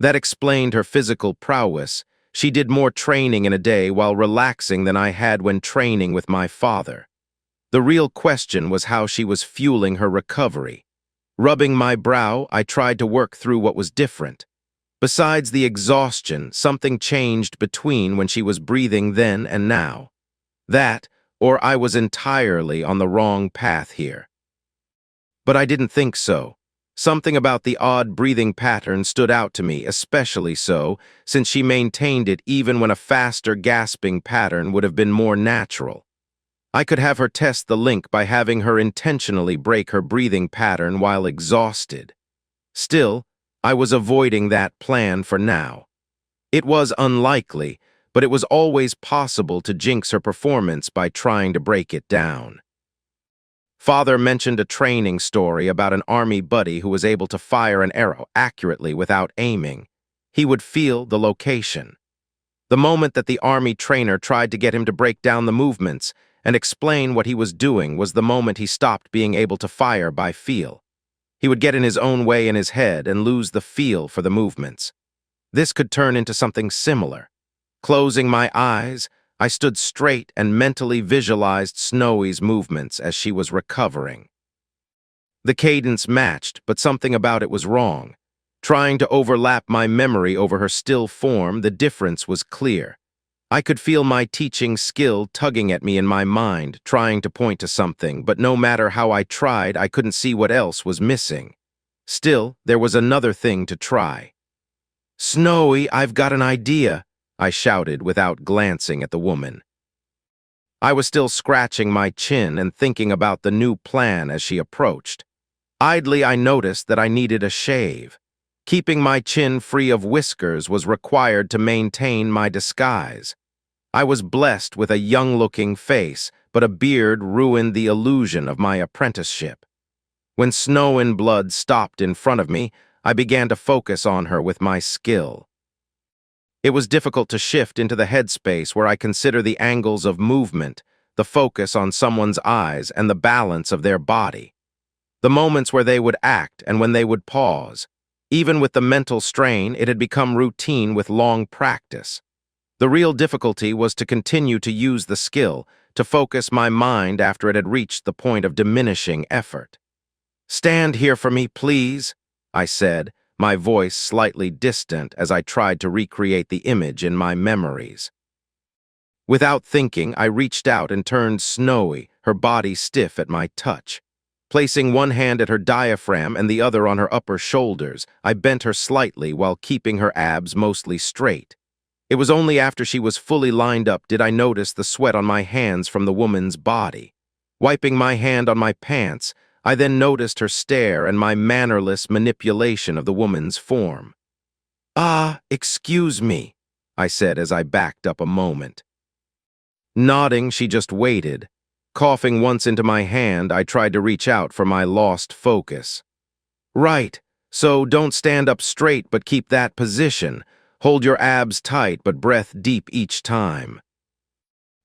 That explained her physical prowess. She did more training in a day while relaxing than I had when training with my father. The real question was how she was fueling her recovery. Rubbing my brow, I tried to work through what was different. Besides the exhaustion, something changed between when she was breathing then and now. That, or I was entirely on the wrong path here. But I didn't think so. Something about the odd breathing pattern stood out to me, especially so, since she maintained it even when a faster gasping pattern would have been more natural. I could have her test the link by having her intentionally break her breathing pattern while exhausted. Still, I was avoiding that plan for now. It was unlikely, but it was always possible to jinx her performance by trying to break it down. Father mentioned a training story about an army buddy who was able to fire an arrow accurately without aiming. He would feel the location. The moment that the army trainer tried to get him to break down the movements and explain what he was doing was the moment he stopped being able to fire by feel. He would get in his own way in his head and lose the feel for the movements. This could turn into something similar. Closing my eyes, I stood straight and mentally visualized Snowy's movements as she was recovering. The cadence matched, but something about it was wrong. Trying to overlap my memory over her still form, the difference was clear. I could feel my teaching skill tugging at me in my mind, trying to point to something, but no matter how I tried, I couldn't see what else was missing. Still, there was another thing to try. "Snowy, I've got an idea," I shouted without glancing at the woman. I was still scratching my chin and thinking about the new plan as she approached. Idly, I noticed that I needed a shave. Keeping my chin free of whiskers was required to maintain my disguise. I was blessed with a young-looking face, but a beard ruined the illusion of my apprenticeship. When Snow and Blood stopped in front of me, I began to focus on her with my skill. It was difficult to shift into the headspace where I consider the angles of movement, the focus on someone's eyes, and the balance of their body. The moments where they would act and when they would pause. Even with the mental strain, it had become routine with long practice. The real difficulty was to continue to use the skill, to focus my mind after it had reached the point of diminishing effort. "Stand here for me, please," I said, my voice slightly distant as I tried to recreate the image in my memories. Without thinking, I reached out and turned Snowy, her body stiff at my touch. Placing one hand at her diaphragm and the other on her upper shoulders, I bent her slightly while keeping her abs mostly straight. It was only after she was fully lined up did I notice the sweat on my hands from the woman's body. Wiping my hand on my pants, I then noticed her stare and my mannerless manipulation of the woman's form. "Ah, excuse me," I said as I backed up a moment. Nodding, she just waited. Coughing once into my hand, I tried to reach out for my lost focus. "Right, so don't stand up straight but keep that position. Hold your abs tight but breath deep each time.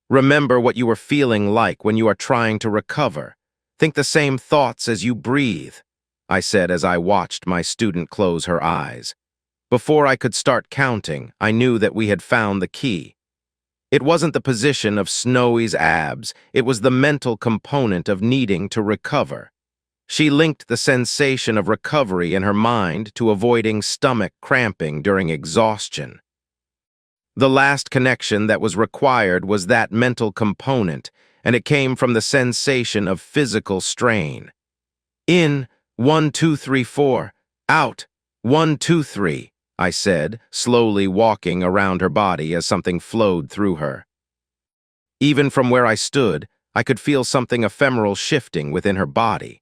Remember what you were feeling like when you are trying to recover. Think the same thoughts as you breathe," I said as I watched my student close her eyes. Before I could start counting, I knew that we had found the key. It wasn't the position of Snowy's abs, it was the mental component of needing to recover. She linked the sensation of recovery in her mind to avoiding stomach cramping during exhaustion. The last connection that was required was that mental component, and it came from the sensation of physical strain. "In, 1, 2, 3, 4. Out, 1, 2, 3, I said, slowly walking around her body as something flowed through her. Even from where I stood, I could feel something ephemeral shifting within her body.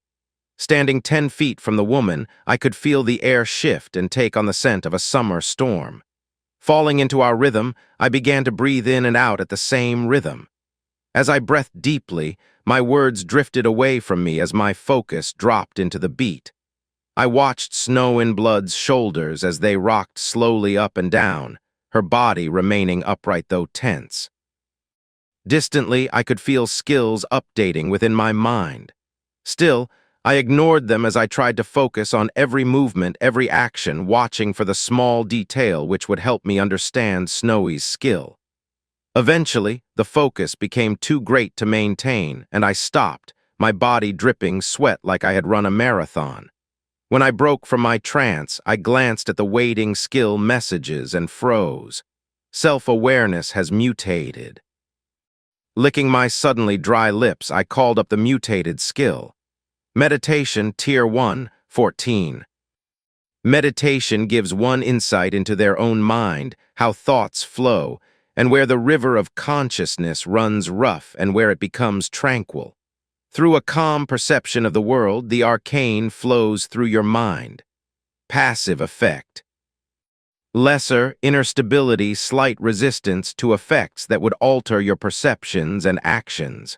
Standing 10 feet from the woman, I could feel the air shift and take on the scent of a summer storm. Falling into our rhythm, I began to breathe in and out at the same rhythm. As I breathed deeply, my words drifted away from me as my focus dropped into the beat. I watched Snow in Blood's shoulders as they rocked slowly up and down, her body remaining upright though tense. Distantly, I could feel skills updating within my mind. Still, I ignored them as I tried to focus on every movement, every action, watching for the small detail which would help me understand Snowy's skill. Eventually, the focus became too great to maintain, and I stopped, my body dripping sweat like I had run a marathon. When I broke from my trance, I glanced at the waiting skill messages and froze. Self-awareness has mutated. Licking my suddenly dry lips, I called up the mutated skill. Meditation, Tier 1, 14. Meditation gives one insight into their own mind, how thoughts flow, and where the river of consciousness runs rough and where it becomes tranquil. Through a calm perception of the world, the arcane flows through your mind. Passive effect. Lesser, inner stability, slight resistance to effects that would alter your perceptions and actions.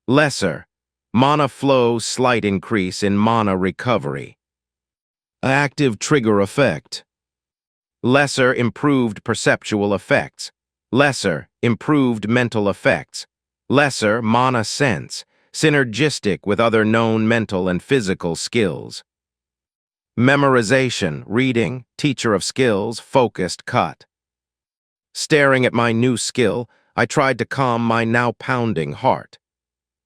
Lesser, mana flow, slight increase in mana recovery. Active trigger effect. Lesser, improved perceptual effects. Lesser, improved mental effects. Lesser, mana sense, synergistic with other known mental and physical skills. Memorization, reading, teacher of skills, focused cut. Staring at my new skill, I tried to calm my now pounding heart.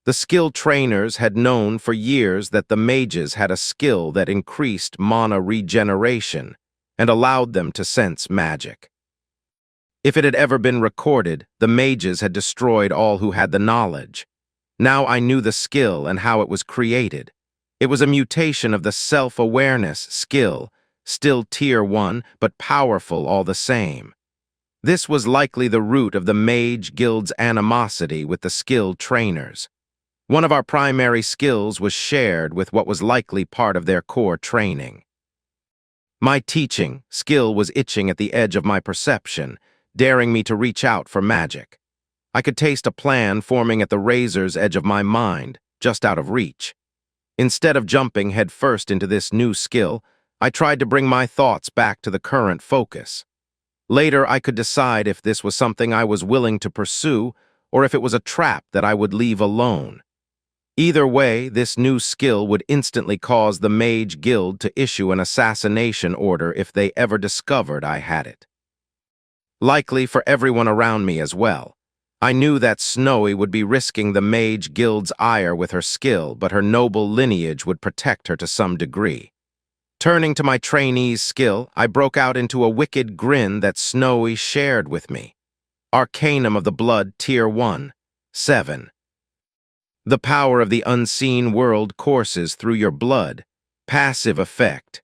The skill trainers had known for years that the mages had a skill that increased mana regeneration and allowed them to sense magic. If it had ever been recorded, the mages had destroyed all who had the knowledge. Now I knew the skill and how it was created. It was a mutation of the self-awareness skill, still Tier 1, but powerful all the same. This was likely the root of the Mage Guild's animosity with the skill trainers. One of our primary skills was shared with what was likely part of their core training. My teaching skill was itching at the edge of my perception, daring me to reach out for magic. I could taste a plan forming at the razor's edge of my mind, just out of reach. Instead of jumping headfirst into this new skill, I tried to bring my thoughts back to the current focus. Later, I could decide if this was something I was willing to pursue or if it was a trap that I would leave alone. Either way, this new skill would instantly cause the Mage Guild to issue an assassination order if they ever discovered I had it. Likely for everyone around me as well. I knew that Snowy would be risking the Mage Guild's ire with her skill, but her noble lineage would protect her to some degree. Turning to my trainee's skill, I broke out into a wicked grin that Snowy shared with me. Arcanum of the Blood, Tier 1, 7. The power of the unseen world courses through your blood. Passive effect.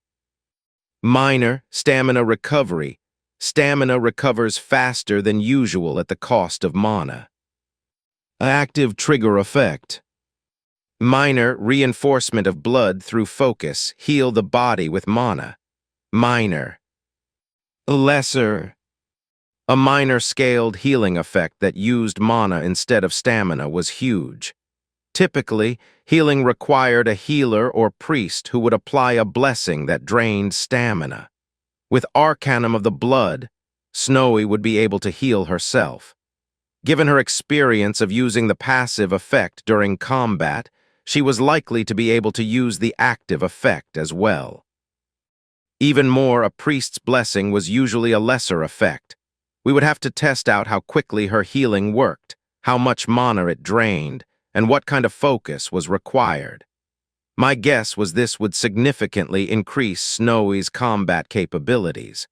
Minor, stamina recovery. Stamina recovers faster than usual at the cost of mana. Active trigger effect. Minor, reinforcement of blood through focus. Heal the body with mana. Minor. Lesser. A minor scaled healing effect that used mana instead of stamina was huge. Typically, healing required a healer or priest who would apply a blessing that drained stamina. With Arcanum of the Blood, Snowy would be able to heal herself. Given her experience of using the passive effect during combat, she was likely to be able to use the active effect as well. Even more, a priest's blessing was usually a lesser effect. We would have to test out how quickly her healing worked, how much mana it drained, and what kind of focus was required. My guess was this would significantly increase Snowy's combat capabilities.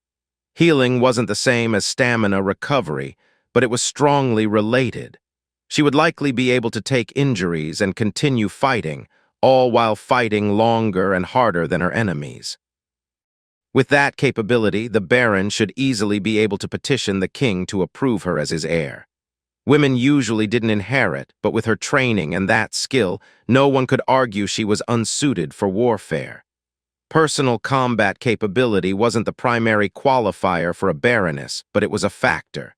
Healing wasn't the same as stamina recovery, but it was strongly related. She would likely be able to take injuries and continue fighting, all while fighting longer and harder than her enemies. With that capability, the Baron should easily be able to petition the king to approve her as his heir. Women usually didn't inherit, but with her training and that skill, no one could argue she was unsuited for warfare. Personal combat capability wasn't the primary qualifier for a baroness, but it was a factor.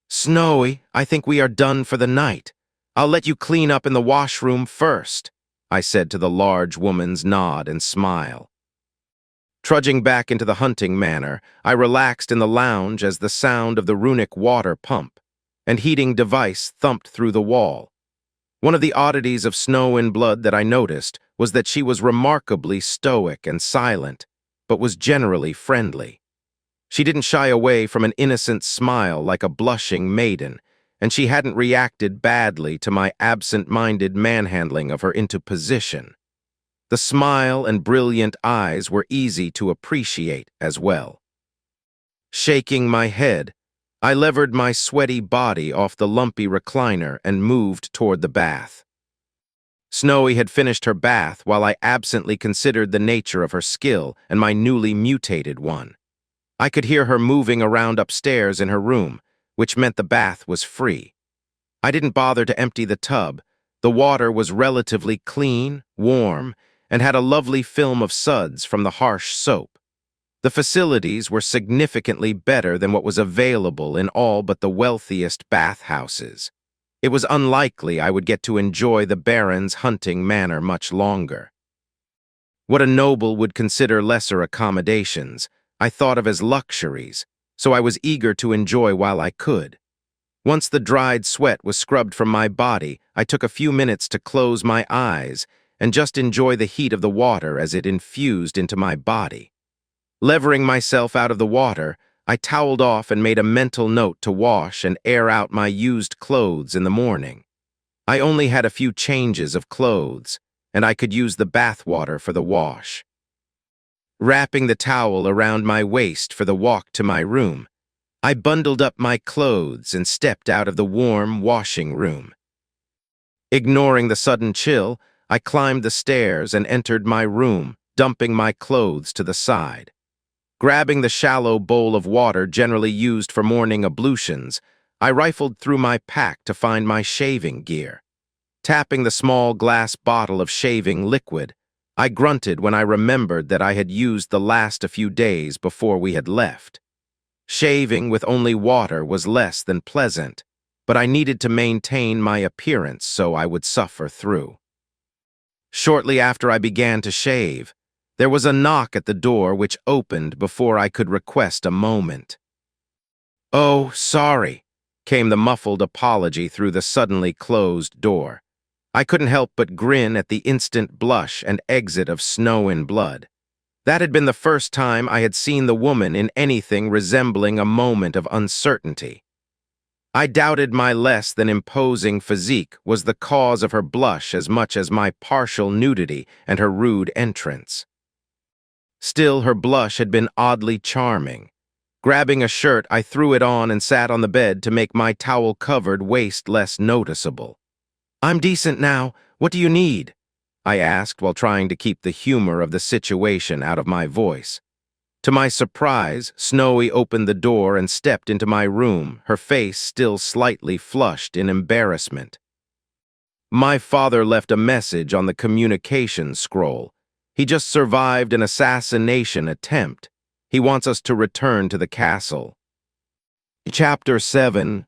"Snowy, I think we are done for the night. I'll let you clean up in the washroom first," I said to the large woman's nod and smile. Trudging back into the hunting manor, I relaxed in the lounge as the sound of the runic water pump and heating device thumped through the wall. One of the oddities of Snow in Blood that I noticed was that she was remarkably stoic and silent, but was generally friendly. She didn't shy away from an innocent smile like a blushing maiden, and she hadn't reacted badly to my absent-minded manhandling of her into position. The smile and brilliant eyes were easy to appreciate as well. Shaking my head, I levered my sweaty body off the lumpy recliner and moved toward the bath. Snowy had finished her bath while I absently considered the nature of her skill and my newly mutated one. I could hear her moving around upstairs in her room, which meant the bath was free. I didn't bother to empty the tub. The water was relatively clean, warm, and had a lovely film of suds from the harsh soap. The facilities were significantly better than what was available in all but the wealthiest bathhouses. It was unlikely I would get to enjoy the Baron's hunting manor much longer. What a noble would consider lesser accommodations, I thought of as luxuries, so I was eager to enjoy while I could. Once the dried sweat was scrubbed from my body, I took a few minutes to close my eyes and just enjoy the heat of the water as it infused into my body. Levering myself out of the water, I toweled off and made a mental note to wash and air out my used clothes in the morning. I only had a few changes of clothes, and I could use the bath water for the wash. Wrapping the towel around my waist for the walk to my room, I bundled up my clothes and stepped out of the warm washing room. Ignoring the sudden chill, I climbed the stairs and entered my room, dumping my clothes to the side. Grabbing the shallow bowl of water generally used for morning ablutions, I rifled through my pack to find my shaving gear. Tapping the small glass bottle of shaving liquid, I grunted when I remembered that I had used the last a few days before we had left. Shaving with only water was less than pleasant, but I needed to maintain my appearance so I would suffer through. Shortly after I began to shave, there was a knock at the door which opened before I could request a moment. "Oh, sorry," came the muffled apology through the suddenly closed door. I couldn't help but grin at the instant blush and exit of Snow in Blood. That had been the first time I had seen the woman in anything resembling a moment of uncertainty. I doubted my less than imposing physique was the cause of her blush as much as my partial nudity and her rude entrance. Still, her blush had been oddly charming. Grabbing a shirt, I threw it on and sat on the bed to make my towel-covered waist less noticeable. "I'm decent now. What do you need?" I asked while trying to keep the humor of the situation out of my voice. To my surprise, Snowy opened the door and stepped into my room, her face still slightly flushed in embarrassment. "My father left a message on the communication scroll. He just survived an assassination attempt. He wants us to return to the castle." Chapter 7.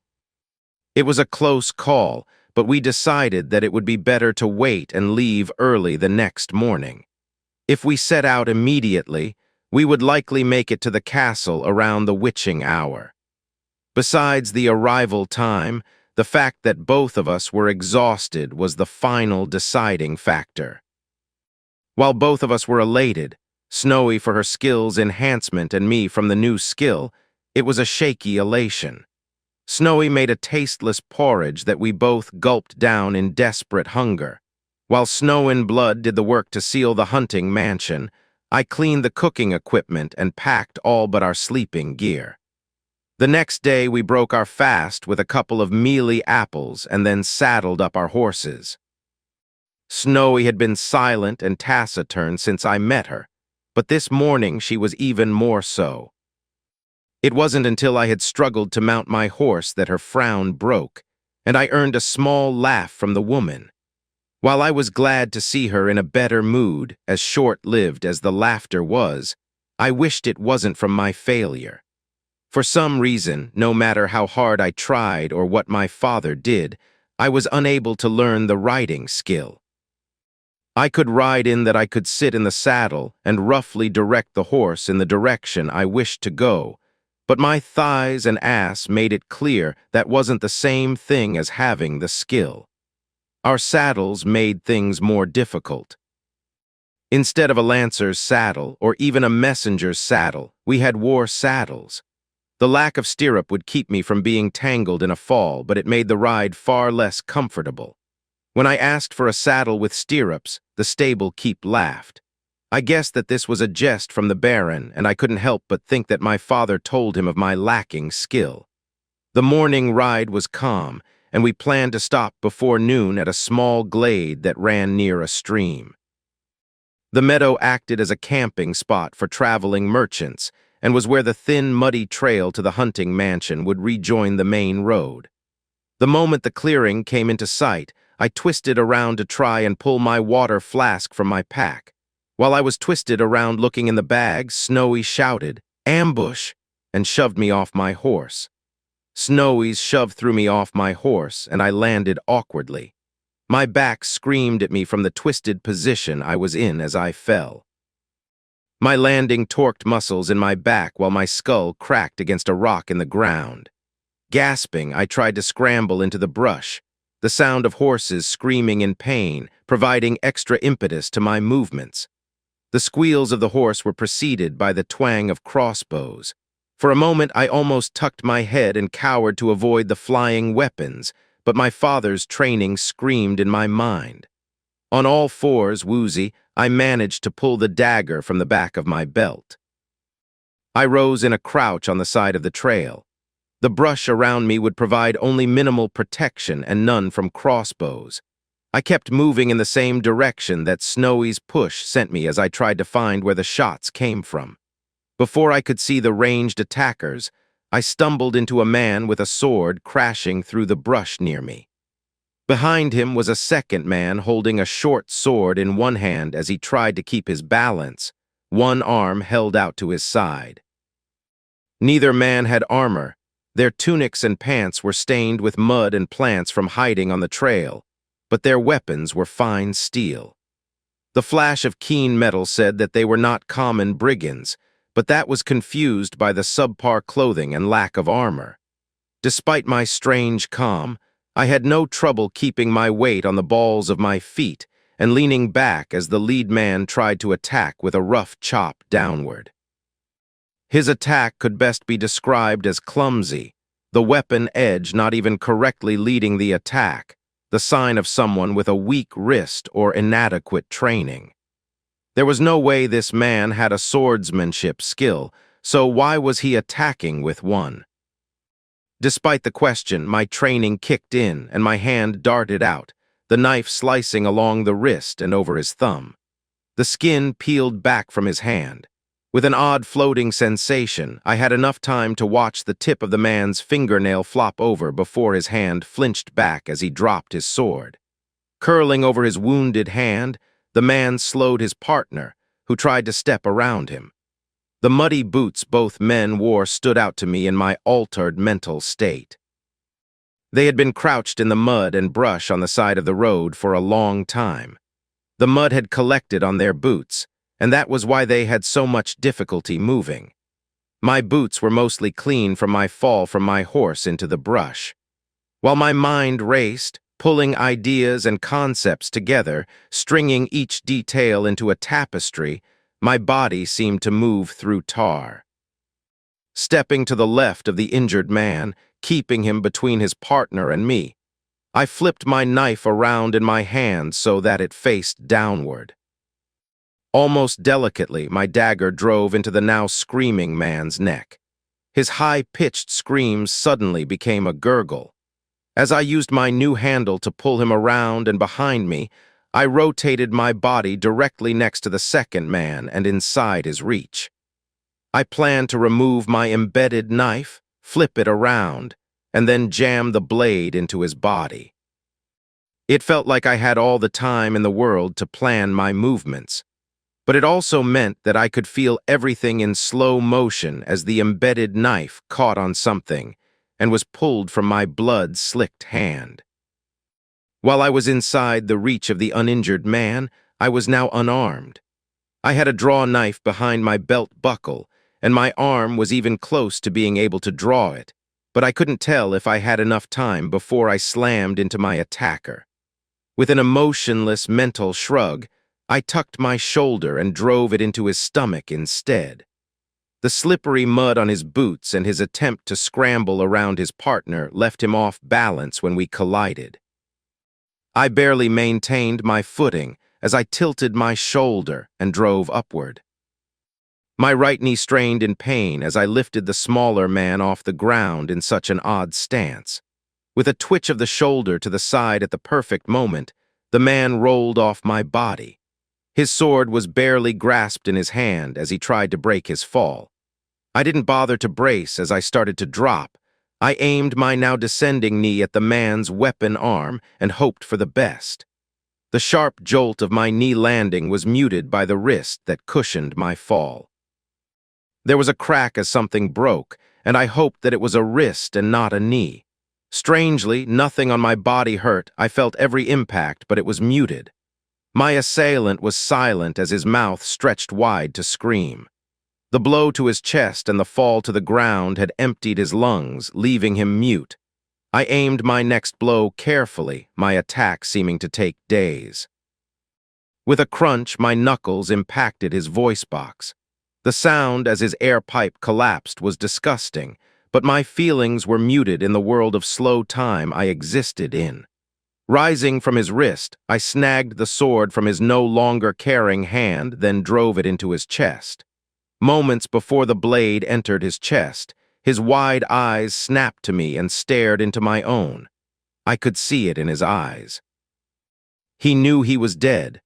It was a close call, but we decided that it would be better to wait and leave early the next morning. If we set out immediately, we would likely make it to the castle around the witching hour. Besides the arrival time, the fact that both of us were exhausted was the final deciding factor. While both of us were elated, Snowy for her skill's enhancement and me from the new skill, it was a shaky elation. Snowy made a tasteless porridge that we both gulped down in desperate hunger. While Snow in Blood did the work to seal the hunting mansion, I cleaned the cooking equipment and packed all but our sleeping gear. The next day we broke our fast with a couple of mealy apples and then saddled up our horses. Snowy had been silent and taciturn since I met her, but this morning she was even more so. It wasn't until I had struggled to mount my horse that her frown broke, and I earned a small laugh from the woman. While I was glad to see her in a better mood, as short-lived as the laughter was, I wished it wasn't from my failure. For some reason, no matter how hard I tried or what my father did, I was unable to learn the riding skill. I could ride in that I could sit in the saddle and roughly direct the horse in the direction I wished to go, but my thighs and ass made it clear that wasn't the same thing as having the skill. Our saddles made things more difficult. Instead of a lancer's saddle, or even a messenger's saddle, we had war saddles. The lack of stirrup would keep me from being tangled in a fall, but it made the ride far less comfortable. When I asked for a saddle with stirrups, the stable keep laughed. I guessed that this was a jest from the Baron, and I couldn't help but think that my father told him of my lacking skill. The morning ride was calm, and we planned to stop before noon at a small glade that ran near a stream. The meadow acted as a camping spot for traveling merchants, and was where the thin, muddy trail to the hunting mansion would rejoin the main road. The moment the clearing came into sight, I twisted around to try and pull my water flask from my pack. While I was twisted around looking in the bag, Snowy shouted, "Ambush!" and shoved me off my horse. Snowy's shoved threw me off my horse, and I landed awkwardly. My back screamed at me from the twisted position I was in as I fell. My landing torqued muscles in my back while my skull cracked against a rock in the ground. Gasping, I tried to scramble into the brush, the sound of horses screaming in pain, providing extra impetus to my movements. The squeals of the horse were preceded by the twang of crossbows. For a moment, I almost tucked my head and cowered to avoid the flying weapons, but my father's training screamed in my mind. On all fours, woozy, I managed to pull the dagger from the back of my belt. I rose in a crouch on the side of the trail. The brush around me would provide only minimal protection and none from crossbows. I kept moving in the same direction that Snowy's push sent me as I tried to find where the shots came from. Before I could see the ranged attackers, I stumbled into a man with a sword crashing through the brush near me. Behind him was a second man holding a short sword in one hand as he tried to keep his balance, one arm held out to his side. Neither man had armor. Their tunics and pants were stained with mud and plants from hiding on the trail, but their weapons were fine steel. The flash of keen metal said that they were not common brigands, but that was confused by the subpar clothing and lack of armor. Despite my strange calm, I had no trouble keeping my weight on the balls of my feet and leaning back as the lead man tried to attack with a rough chop downward. His attack could best be described as clumsy, the weapon edge not even correctly leading the attack, the sign of someone with a weak wrist or inadequate training. There was no way this man had a swordsmanship skill, so why was he attacking with one? Despite the question, my training kicked in and my hand darted out, the knife slicing along the wrist and over his thumb. The skin peeled back from his hand. With an odd floating sensation, I had enough time to watch the tip of the man's fingernail flop over before his hand flinched back as he dropped his sword. Curling over his wounded hand, the man slowed his partner, who tried to step around him. The muddy boots both men wore stood out to me in my altered mental state. They had been crouched in the mud and brush on the side of the road for a long time. The mud had collected on their boots, and that was why they had so much difficulty moving. My boots were mostly clean from my fall from my horse into the brush. While my mind raced, pulling ideas and concepts together, stringing each detail into a tapestry, my body seemed to move through tar. Stepping to the left of the injured man, keeping him between his partner and me, I flipped my knife around in my hand so that it faced downward. Almost delicately, my dagger drove into the now screaming man's neck. His high-pitched screams suddenly became a gurgle. As I used my new handle to pull him around and behind me, I rotated my body directly next to the second man and inside his reach. I planned to remove my embedded knife, flip it around, and then jam the blade into his body. It felt like I had all the time in the world to plan my movements, but it also meant that I could feel everything in slow motion as the embedded knife caught on something and was pulled from my blood-slicked hand. While I was inside the reach of the uninjured man, I was now unarmed. I had a draw knife behind my belt buckle, and my arm was even close to being able to draw it, but I couldn't tell if I had enough time before I slammed into my attacker. With an emotionless mental shrug, I tucked my shoulder and drove it into his stomach instead. The slippery mud on his boots and his attempt to scramble around his partner left him off balance when we collided. I barely maintained my footing as I tilted my shoulder and drove upward. My right knee strained in pain as I lifted the smaller man off the ground in such an odd stance. With a twitch of the shoulder to the side at the perfect moment, the man rolled off my body. His sword was barely grasped in his hand as he tried to break his fall. I didn't bother to brace as I started to drop. I aimed my now descending knee at the man's weapon arm and hoped for the best. The sharp jolt of my knee landing was muted by the wrist that cushioned my fall. There was a crack as something broke, and I hoped that it was a wrist and not a knee. Strangely, nothing on my body hurt. I felt every impact, but it was muted. My assailant was silent as his mouth stretched wide to scream. The blow to his chest and the fall to the ground had emptied his lungs, leaving him mute. I aimed my next blow carefully, my attack seeming to take days. With a crunch, my knuckles impacted his voice box. The sound as his air pipe collapsed was disgusting, but my feelings were muted in the world of slow time I existed in. Rising from his wrist, I snagged the sword from his no longer caring hand, then drove it into his chest. Moments before the blade entered his chest, his wide eyes snapped to me and stared into my own. I could see it in his eyes. He knew he was dead.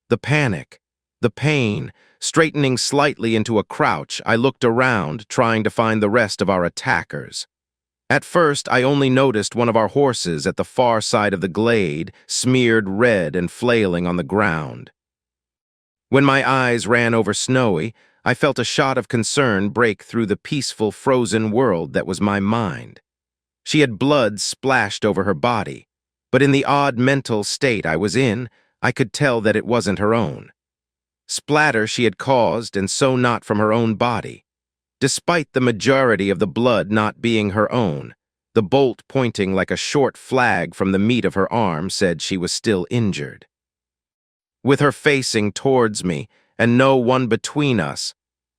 The panic, the pain, straightening slightly into a crouch, I looked around, trying to find the rest of our attackers. At first, I only noticed one of our horses at the far side of the glade, smeared red and flailing on the ground. When my eyes ran over Snowy, I felt a shot of concern break through the peaceful, frozen world that was my mind. She had blood splashed over her body, but in the odd mental state I was in, I could tell that it wasn't her own. Splatter she had caused, and so not from her own body. Despite the majority of the blood not being her own, the bolt pointing like a short flag from the meat of her arm said she was still injured. With her facing towards me, and no one between us,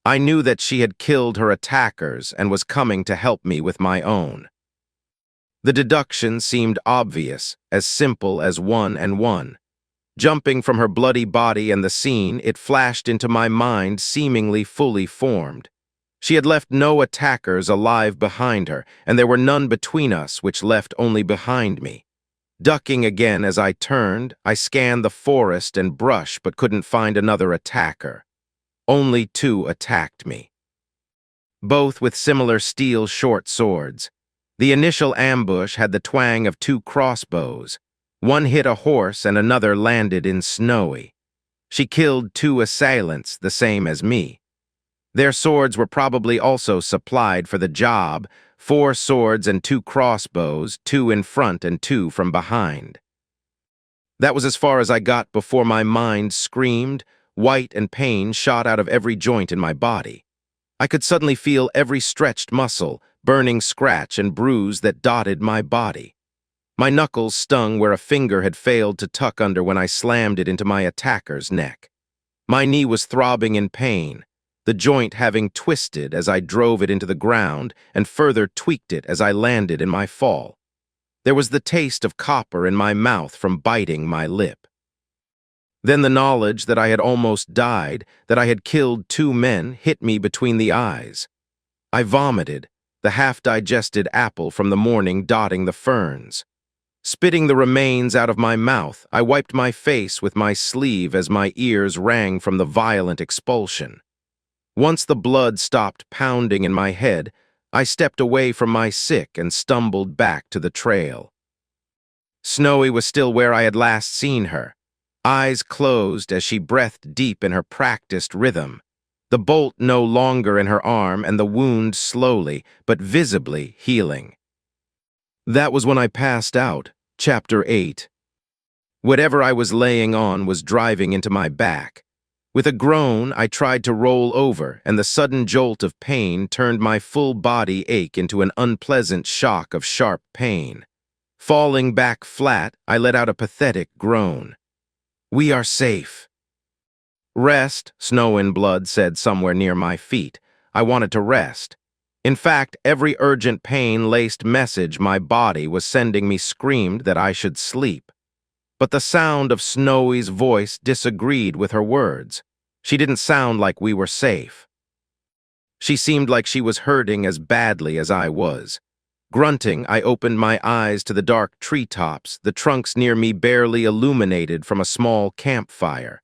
I knew that she had killed her attackers and was coming to help me with my own. The deduction seemed obvious, as simple as 1 and 1. Jumping from her bloody body and the scene, it flashed into my mind seemingly fully formed. She had left no attackers alive behind her, and there were none between us, which left only behind me. Ducking again as I turned, I scanned the forest and brush but couldn't find another attacker. Only 2 attacked me. Both with similar steel short swords. The initial ambush had the twang of 2 crossbows. One hit a horse and another landed in Snowy. She killed 2 assailants, the same as me. Their swords were probably also supplied for the job, 4 swords and 2 crossbows, 2 in front and 2 from behind. That was as far as I got before my mind screamed, white and pain shot out of every joint in my body. I could suddenly feel every stretched muscle, burning scratch and bruise that dotted my body. My knuckles stung where a finger had failed to tuck under when I slammed it into my attacker's neck. My knee was throbbing in pain, the joint having twisted as I drove it into the ground and further tweaked it as I landed in my fall. There was the taste of copper in my mouth from biting my lip. Then the knowledge that I had almost died, that I had killed 2 men, hit me between the eyes. I vomited, the half-digested apple from the morning dotting the ferns. Spitting the remains out of my mouth, I wiped my face with my sleeve as my ears rang from the violent expulsion. Once the blood stopped pounding in my head, I stepped away from my sick and stumbled back to the trail. Snowy was still where I had last seen her, eyes closed as she breathed deep in her practiced rhythm, the bolt no longer in her arm and the wound slowly but visibly healing. That was when I passed out, Chapter 8. Whatever I was laying on was driving into my back. With a groan, I tried to roll over, and the sudden jolt of pain turned my full body ache into an unpleasant shock of sharp pain. Falling back flat, I let out a pathetic groan. "We are safe." Rest, Snow in Blood said somewhere near my feet. I wanted to rest. In fact, every urgent pain-laced message my body was sending me screamed that I should sleep. But the sound of Snowy's voice disagreed with her words. She didn't sound like we were safe. She seemed like she was hurting as badly as I was. Grunting, I opened my eyes to the dark treetops, the trunks near me barely illuminated from a small campfire.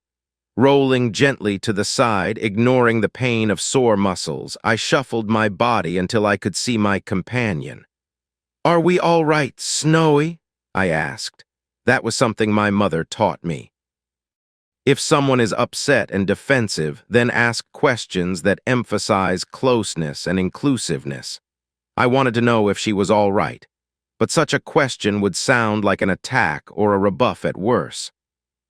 Rolling gently to the side, ignoring the pain of sore muscles, I shuffled my body until I could see my companion. "Are we all right, Snowy?" I asked. That was something my mother taught me. If someone is upset and defensive, then ask questions that emphasize closeness and inclusiveness. I wanted to know if she was all right, but such a question would sound like an attack or a rebuff at worst.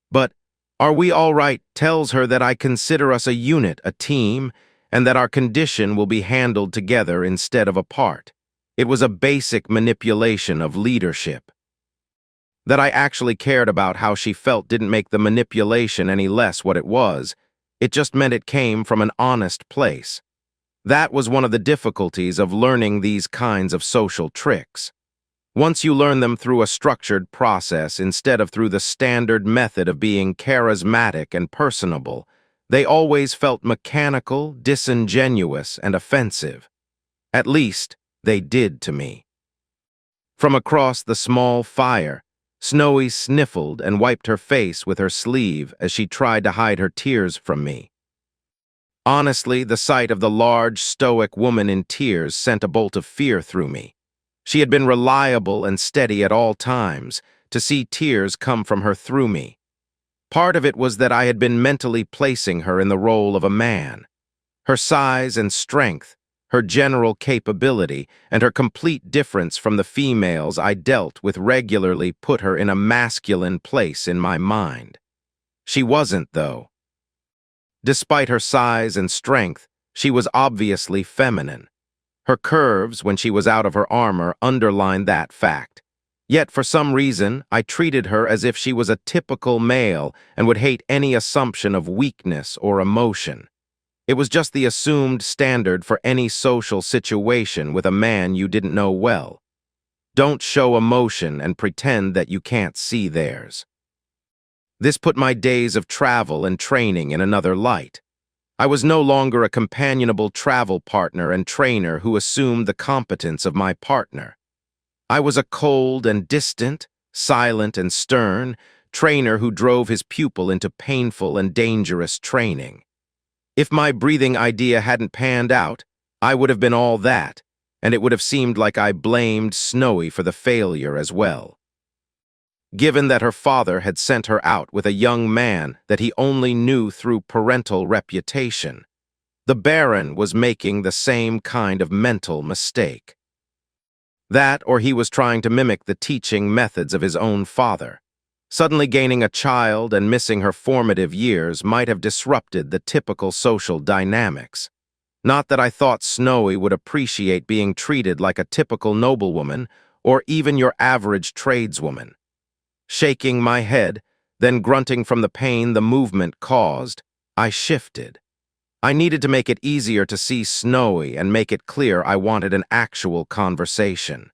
But "are we all right" tells her that I consider us a unit, a team, and that our condition will be handled together instead of apart. It was a basic manipulation of leadership. That I actually cared about how she felt didn't make the manipulation any less what it was. It just meant it came from an honest place. That was one of the difficulties of learning these kinds of social tricks. Once you learn them through a structured process instead of through the standard method of being charismatic and personable, they always felt mechanical, disingenuous, and offensive. At least, they did to me. From across the small fire, Snowy sniffled and wiped her face with her sleeve as she tried to hide her tears from me. Honestly, the sight of the large, stoic woman in tears sent a bolt of fear through me. She had been reliable and steady at all times. To see tears come from her threw me. Part of it was that I had been mentally placing her in the role of a man. Her size and strength, her general capability, and her complete difference from the females I dealt with regularly put her in a masculine place in my mind. She wasn't, though. Despite her size and strength, she was obviously feminine. Her curves, when she was out of her armor, underlined that fact. Yet, for some reason, I treated her as if she was a typical male and would hate any assumption of weakness or emotion. It was just the assumed standard for any social situation with a man you didn't know well. Don't show emotion and pretend that you can't see theirs. This put my days of travel and training in another light. I was no longer a companionable travel partner and trainer who assumed the competence of my partner. I was a cold and distant, silent and stern trainer who drove his pupil into painful and dangerous training. If my breathing idea hadn't panned out, I would have been all that, and it would have seemed like I blamed Snowy for the failure as well. Given that her father had sent her out with a young man that he only knew through parental reputation, the Baron was making the same kind of mental mistake. That, or he was trying to mimic the teaching methods of his own father. Suddenly gaining a child and missing her formative years might have disrupted the typical social dynamics. Not that I thought Snowy would appreciate being treated like a typical noblewoman or even your average tradeswoman. Shaking my head, then grunting from the pain the movement caused, I shifted. I needed to make it easier to see Snowy and make it clear I wanted an actual conversation.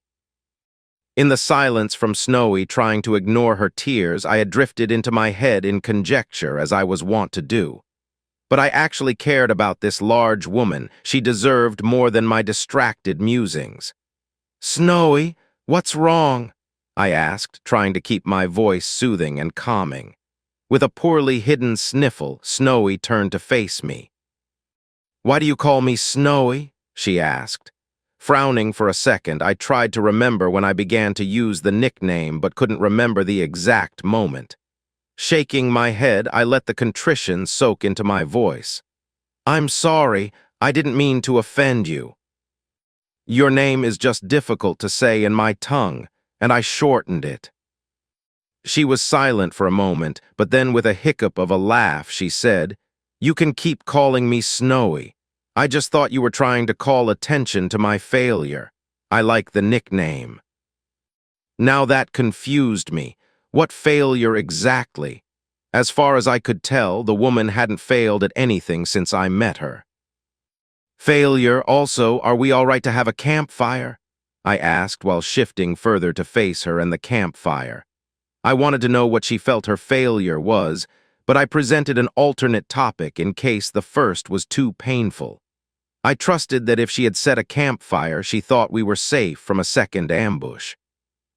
In the silence from Snowy trying to ignore her tears, I had drifted into my head in conjecture as I was wont to do. But I actually cared about this large woman. She deserved more than my distracted musings. "Snowy, what's wrong?" I asked, trying to keep my voice soothing and calming. With a poorly hidden sniffle, Snowy turned to face me. "Why do you call me Snowy?" she asked. Frowning for a second, I tried to remember when I began to use the nickname but couldn't remember the exact moment. Shaking my head, I let the contrition soak into my voice. "I'm sorry, I didn't mean to offend you. Your name is just difficult to say in my tongue, and I shortened it." She was silent for a moment, but then with a hiccup of a laugh, she said, "You can keep calling me Snowy. I just thought you were trying to call attention to my failure. I like the nickname." Now that confused me. What failure exactly? As far as I could tell, the woman hadn't failed at anything since I met her. Failure, also, are we all right to have a campfire? I asked while shifting further to face her and the campfire. I wanted to know what she felt her failure was, but I presented an alternate topic in case the first was too painful. I trusted that if she had set a campfire, she thought we were safe from a second ambush.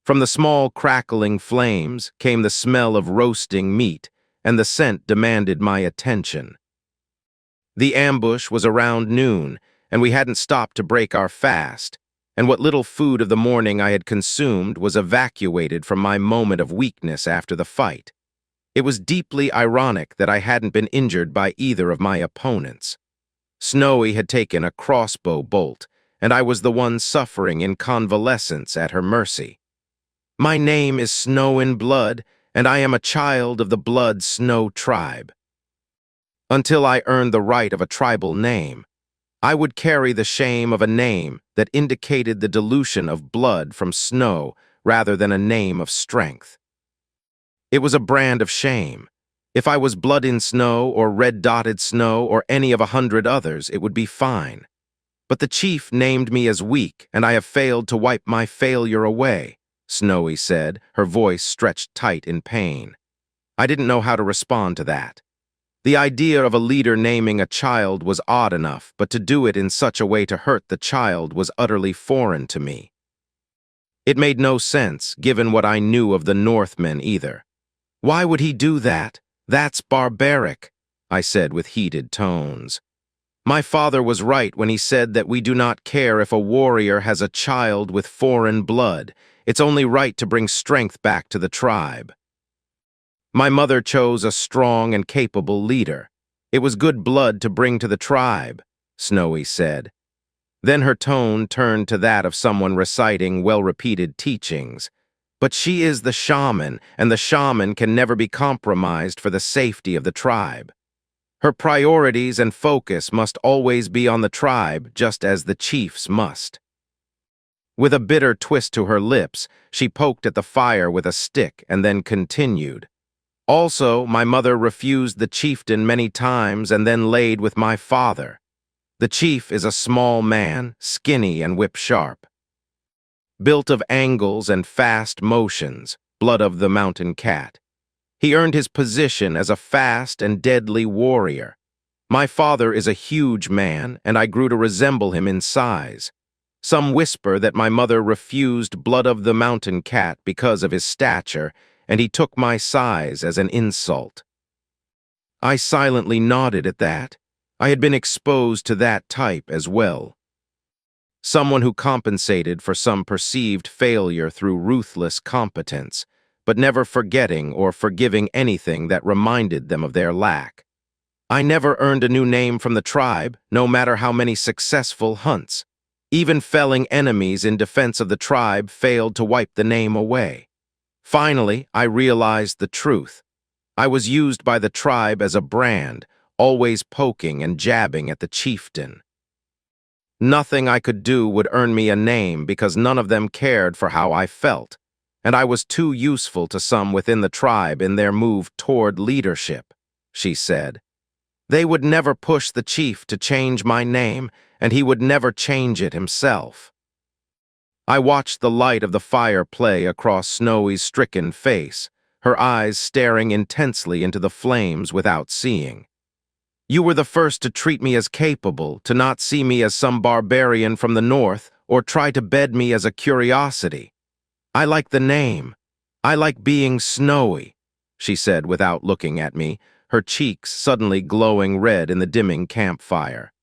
From the small crackling flames came the smell of roasting meat, and the scent demanded my attention. The ambush was around noon, and we hadn't stopped to break our fast, and what little food of the morning I had consumed was evacuated from my moment of weakness after the fight. It was deeply ironic that I hadn't been injured by either of my opponents. Snowy had taken a crossbow bolt, and I was the one suffering in convalescence at her mercy. My name is Snow in Blood, and I am a child of the Blood Snow tribe. Until I earned the right of a tribal name, I would carry the shame of a name that indicated the dilution of blood from snow rather than a name of strength. It was a brand of shame. If I was Blood in Snow or Red-Dotted Snow or any of 100 others, it would be fine. But the chief named me as weak, and I have failed to wipe my failure away, Snowy said, her voice stretched tight in pain. I didn't know how to respond to that. The idea of a leader naming a child was odd enough, but to do it in such a way to hurt the child was utterly foreign to me. It made no sense, given what I knew of the Northmen either. Why would he do that? That's barbaric, I said with heated tones. My father was right when he said that we do not care if a warrior has a child with foreign blood. It's only right to bring strength back to the tribe. My mother chose a strong and capable leader. It was good blood to bring to the tribe, Snowy said. Then her tone turned to that of someone reciting well-repeated teachings. But she is the shaman, and the shaman can never be compromised for the safety of the tribe. Her priorities and focus must always be on the tribe, just as the chief's must. With a bitter twist to her lips, she poked at the fire with a stick and then continued. Also, my mother refused the chieftain many times and then laid with my father. The chief is a small man, skinny and whip-sharp. Built of angles and fast motions, blood of the mountain cat. He earned his position as a fast and deadly warrior. My father is a huge man, and I grew to resemble him in size. Some whisper that my mother refused blood of the mountain cat because of his stature, and he took my size as an insult. I silently nodded at that. I had been exposed to that type as well. Someone who compensated for some perceived failure through ruthless competence, but never forgetting or forgiving anything that reminded them of their lack. I never earned a new name from the tribe, no matter how many successful hunts. Even felling enemies in defense of the tribe failed to wipe the name away. Finally, I realized the truth. I was used by the tribe as a brand, always poking and jabbing at the chieftain. Nothing I could do would earn me a name because none of them cared for how I felt, and I was too useful to some within the tribe in their move toward leadership, she said. They would never push the chief to change my name, and he would never change it himself. I watched the light of the fire play across Snowy's stricken face, her eyes staring intensely into the flames without seeing. You were the first to treat me as capable, to not see me as some barbarian from the north, or try to bed me as a curiosity. I like the name. I like being Snowy, she said without looking at me, her cheeks suddenly glowing red in the dimming campfire.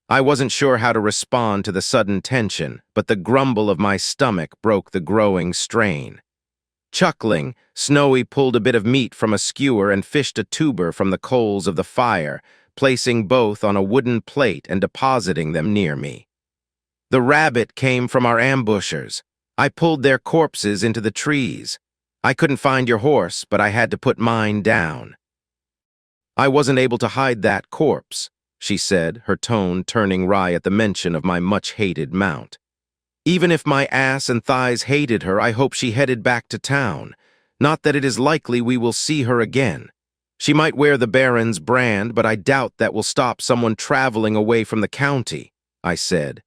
I wasn't sure how to respond to the sudden tension, but the grumble of my stomach broke the growing strain. Chuckling, Snowy pulled a bit of meat from a skewer and fished a tuber from the coals of the fire, placing both on a wooden plate and depositing them near me. The rabbit came from our ambushers. I pulled their corpses into the trees. I couldn't find your horse, but I had to put mine down. I wasn't able to hide that corpse, she said, her tone turning wry at the mention of my much-hated mount. Even if my ass and thighs hated her, I hope she headed back to town. Not that it is likely we will see her again. She might wear the Baron's brand, but I doubt that will stop someone traveling away from the county, I said.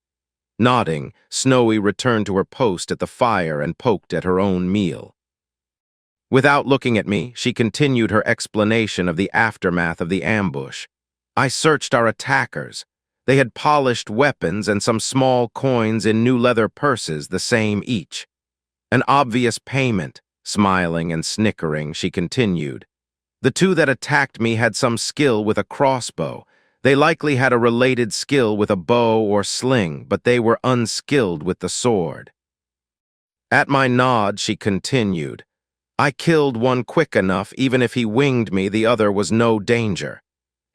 Nodding, Snowy returned to her post at the fire and poked at her own meal. Without looking at me, she continued her explanation of the aftermath of the ambush. I searched our attackers. They had polished weapons and some small coins in new leather purses, the same each. An obvious payment, smiling and snickering, she continued. The two that attacked me had some skill with a crossbow. They likely had a related skill with a bow or sling, but they were unskilled with the sword. At my nod, she continued. I killed one quick enough, even if he winged me, the other was no danger.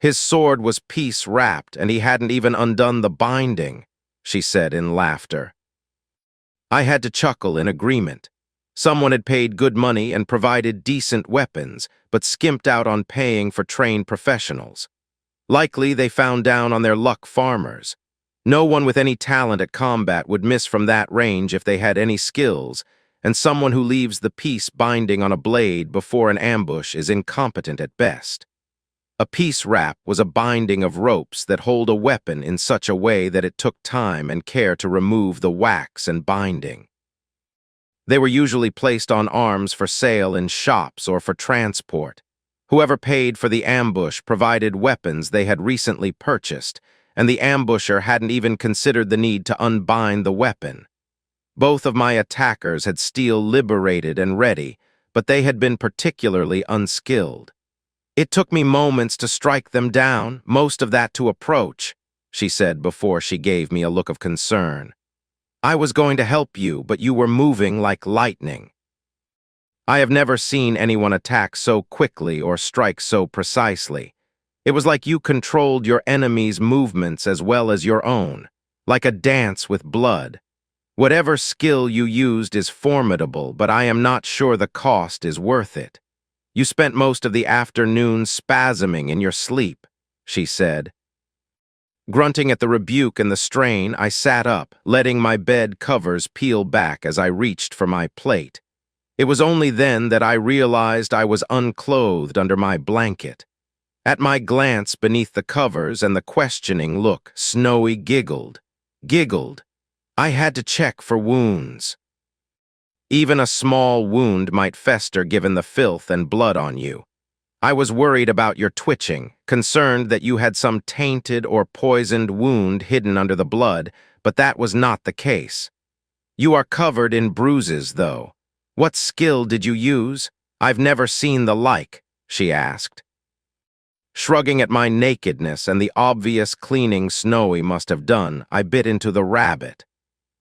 His sword was piece-wrapped, and he hadn't even undone the binding, she said in laughter. I had to chuckle in agreement. Someone had paid good money and provided decent weapons, but skimped out on paying for trained professionals. Likely they found down on their luck farmers. No one with any talent at combat would miss from that range if they had any skills, and someone who leaves the piece binding on a blade before an ambush is incompetent at best. A piece wrap was a binding of ropes that hold a weapon in such a way that it took time and care to remove the wax and binding. They were usually placed on arms for sale in shops or for transport. Whoever paid for the ambush provided weapons they had recently purchased, and the ambusher hadn't even considered the need to unbind the weapon. Both of my attackers had steel liberated and ready, but they had been particularly unskilled. It took me moments to strike them down, most of that to approach, she said before she gave me a look of concern. I was going to help you, but you were moving like lightning. I have never seen anyone attack so quickly or strike so precisely. It was like you controlled your enemy's movements as well as your own, like a dance with blood. Whatever skill you used is formidable, but I am not sure the cost is worth it. You spent most of the afternoon spasming in your sleep, she said. Grunting at the rebuke and the strain, I sat up, letting my bed covers peel back as I reached for my plate. It was only then that I realized I was unclothed under my blanket. At my glance beneath the covers and the questioning look, Snowy giggled. I had to check for wounds. Even a small wound might fester given the filth and blood on you. I was worried about your twitching, concerned that you had some tainted or poisoned wound hidden under the blood, but that was not the case. You are covered in bruises, though. What skill did you use? I've never seen the like, she asked. Shrugging at my nakedness and the obvious cleaning Snowy must have done, I bit into the rabbit.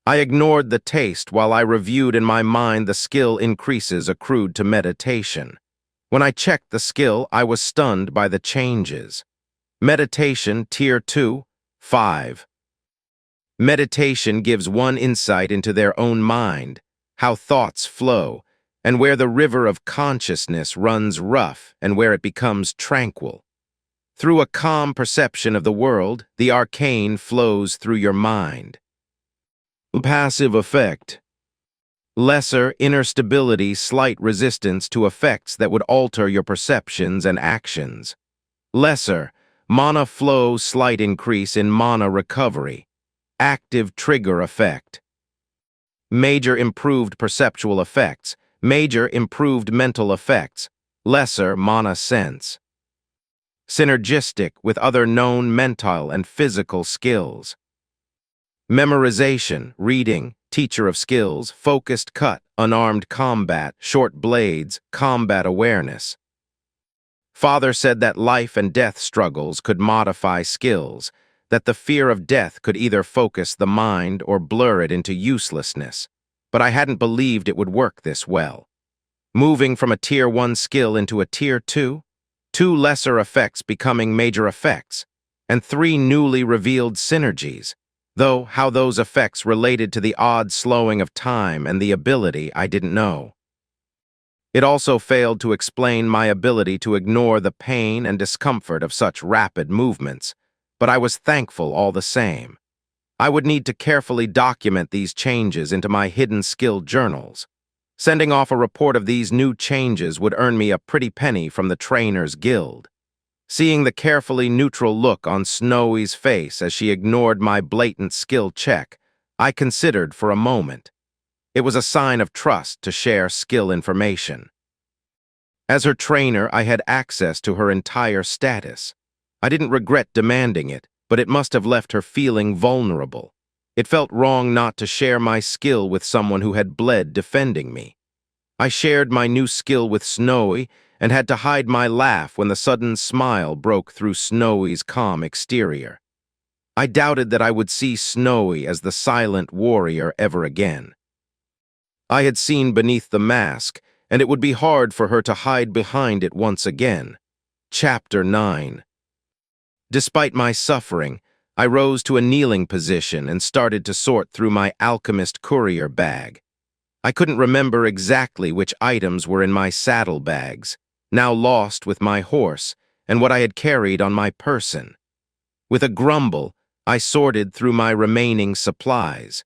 I ignored the taste while I reviewed in my mind the skill increases accrued to meditation. When I checked the skill, I was stunned by the changes. Meditation, Tier 2, 5. Meditation gives one insight into their own mind, how thoughts flow, and where the river of consciousness runs rough and where it becomes tranquil. Through a calm perception of the world, the arcane flows through your mind. Passive effect. Lesser inner stability, slight resistance to effects that would alter your perceptions and actions. Lesser, mana flow, slight increase in mana recovery. Active trigger effect. Major improved perceptual effects. Major improved mental effects. Lesser mana sense. Synergistic with other known mental and physical skills. Memorization, reading, teacher of skills, focused cut, unarmed combat, short blades, combat awareness. Father said that life and death struggles could modify skills, that the fear of death could either focus the mind or blur it into uselessness, but I hadn't believed it would work this well. Moving from a Tier 1 skill into a Tier 2, 2 lesser effects becoming major effects, and 3 newly revealed synergies, though how those effects related to the odd slowing of time and the ability I didn't know. It also failed to explain my ability to ignore the pain and discomfort of such rapid movements, but I was thankful all the same. I would need to carefully document these changes into my hidden skill journals. Sending off a report of these new changes would earn me a pretty penny from the Trainers Guild. Seeing the carefully neutral look on Snowy's face as she ignored my blatant skill check, I considered for a moment. It was a sign of trust to share skill information. As her trainer, I had access to her entire status. I didn't regret demanding it, but it must have left her feeling vulnerable. It felt wrong not to share my skill with someone who had bled defending me. I shared my new skill with Snowy and had to hide my laugh when the sudden smile broke through Snowy's calm exterior. I doubted that I would see Snowy as the silent warrior ever again. I had seen beneath the mask, and it would be hard for her to hide behind it once again. Chapter 9. Despite my suffering, I rose to a kneeling position and started to sort through my alchemist courier bag. I couldn't remember exactly which items were in my saddlebags, now lost with my horse, and what I had carried on my person. With a grumble, I sorted through my remaining supplies.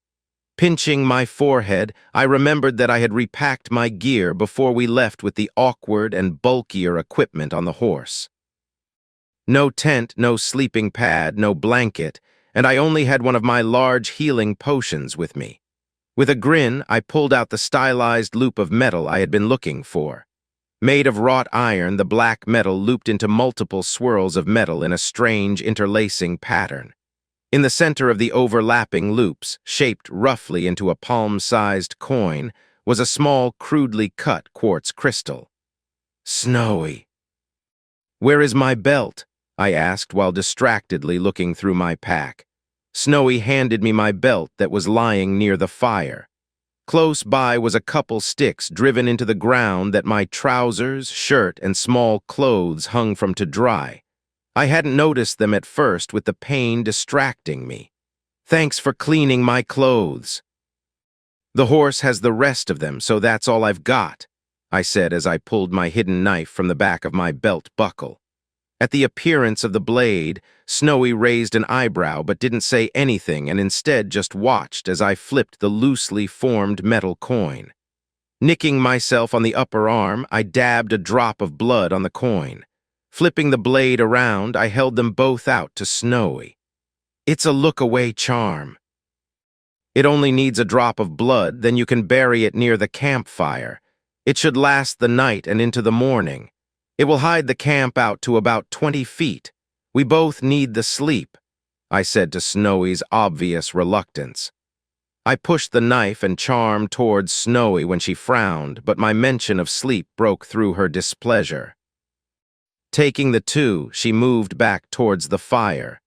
Pinching my forehead, I remembered that I had repacked my gear before we left with the awkward and bulkier equipment on the horse. No tent, no sleeping pad, no blanket, and I only had one of my large healing potions with me. With a grin, I pulled out the stylized loop of metal I had been looking for. Made of wrought iron, the black metal looped into multiple swirls of metal in a strange interlacing pattern. In the center of the overlapping loops, shaped roughly into a palm-sized coin, was a small, crudely cut quartz crystal. Snowy. "Where is my belt?" I asked while distractedly looking through my pack. Snowy handed me my belt that was lying near the fire. Close by was a couple sticks driven into the ground that my trousers, shirt, and small clothes hung from to dry. I hadn't noticed them at first with the pain distracting me. "Thanks for cleaning my clothes." "The horse has the rest of them, so that's all I've got," I said as I pulled my hidden knife from the back of my belt buckle. At the appearance of the blade, Snowy raised an eyebrow but didn't say anything and instead just watched as I flipped the loosely formed metal coin. Nicking myself on the upper arm, I dabbed a drop of blood on the coin. Flipping the blade around, I held them both out to Snowy. "It's a look-away charm. It only needs a drop of blood, then you can bury it near the campfire. It should last the night and into the morning. It will hide the camp out to about 20 feet. We both need the sleep," I said to Snowy's obvious reluctance. I pushed the knife and charm towards Snowy when she frowned, but my mention of sleep broke through her displeasure. Taking the two, she moved back towards the fire.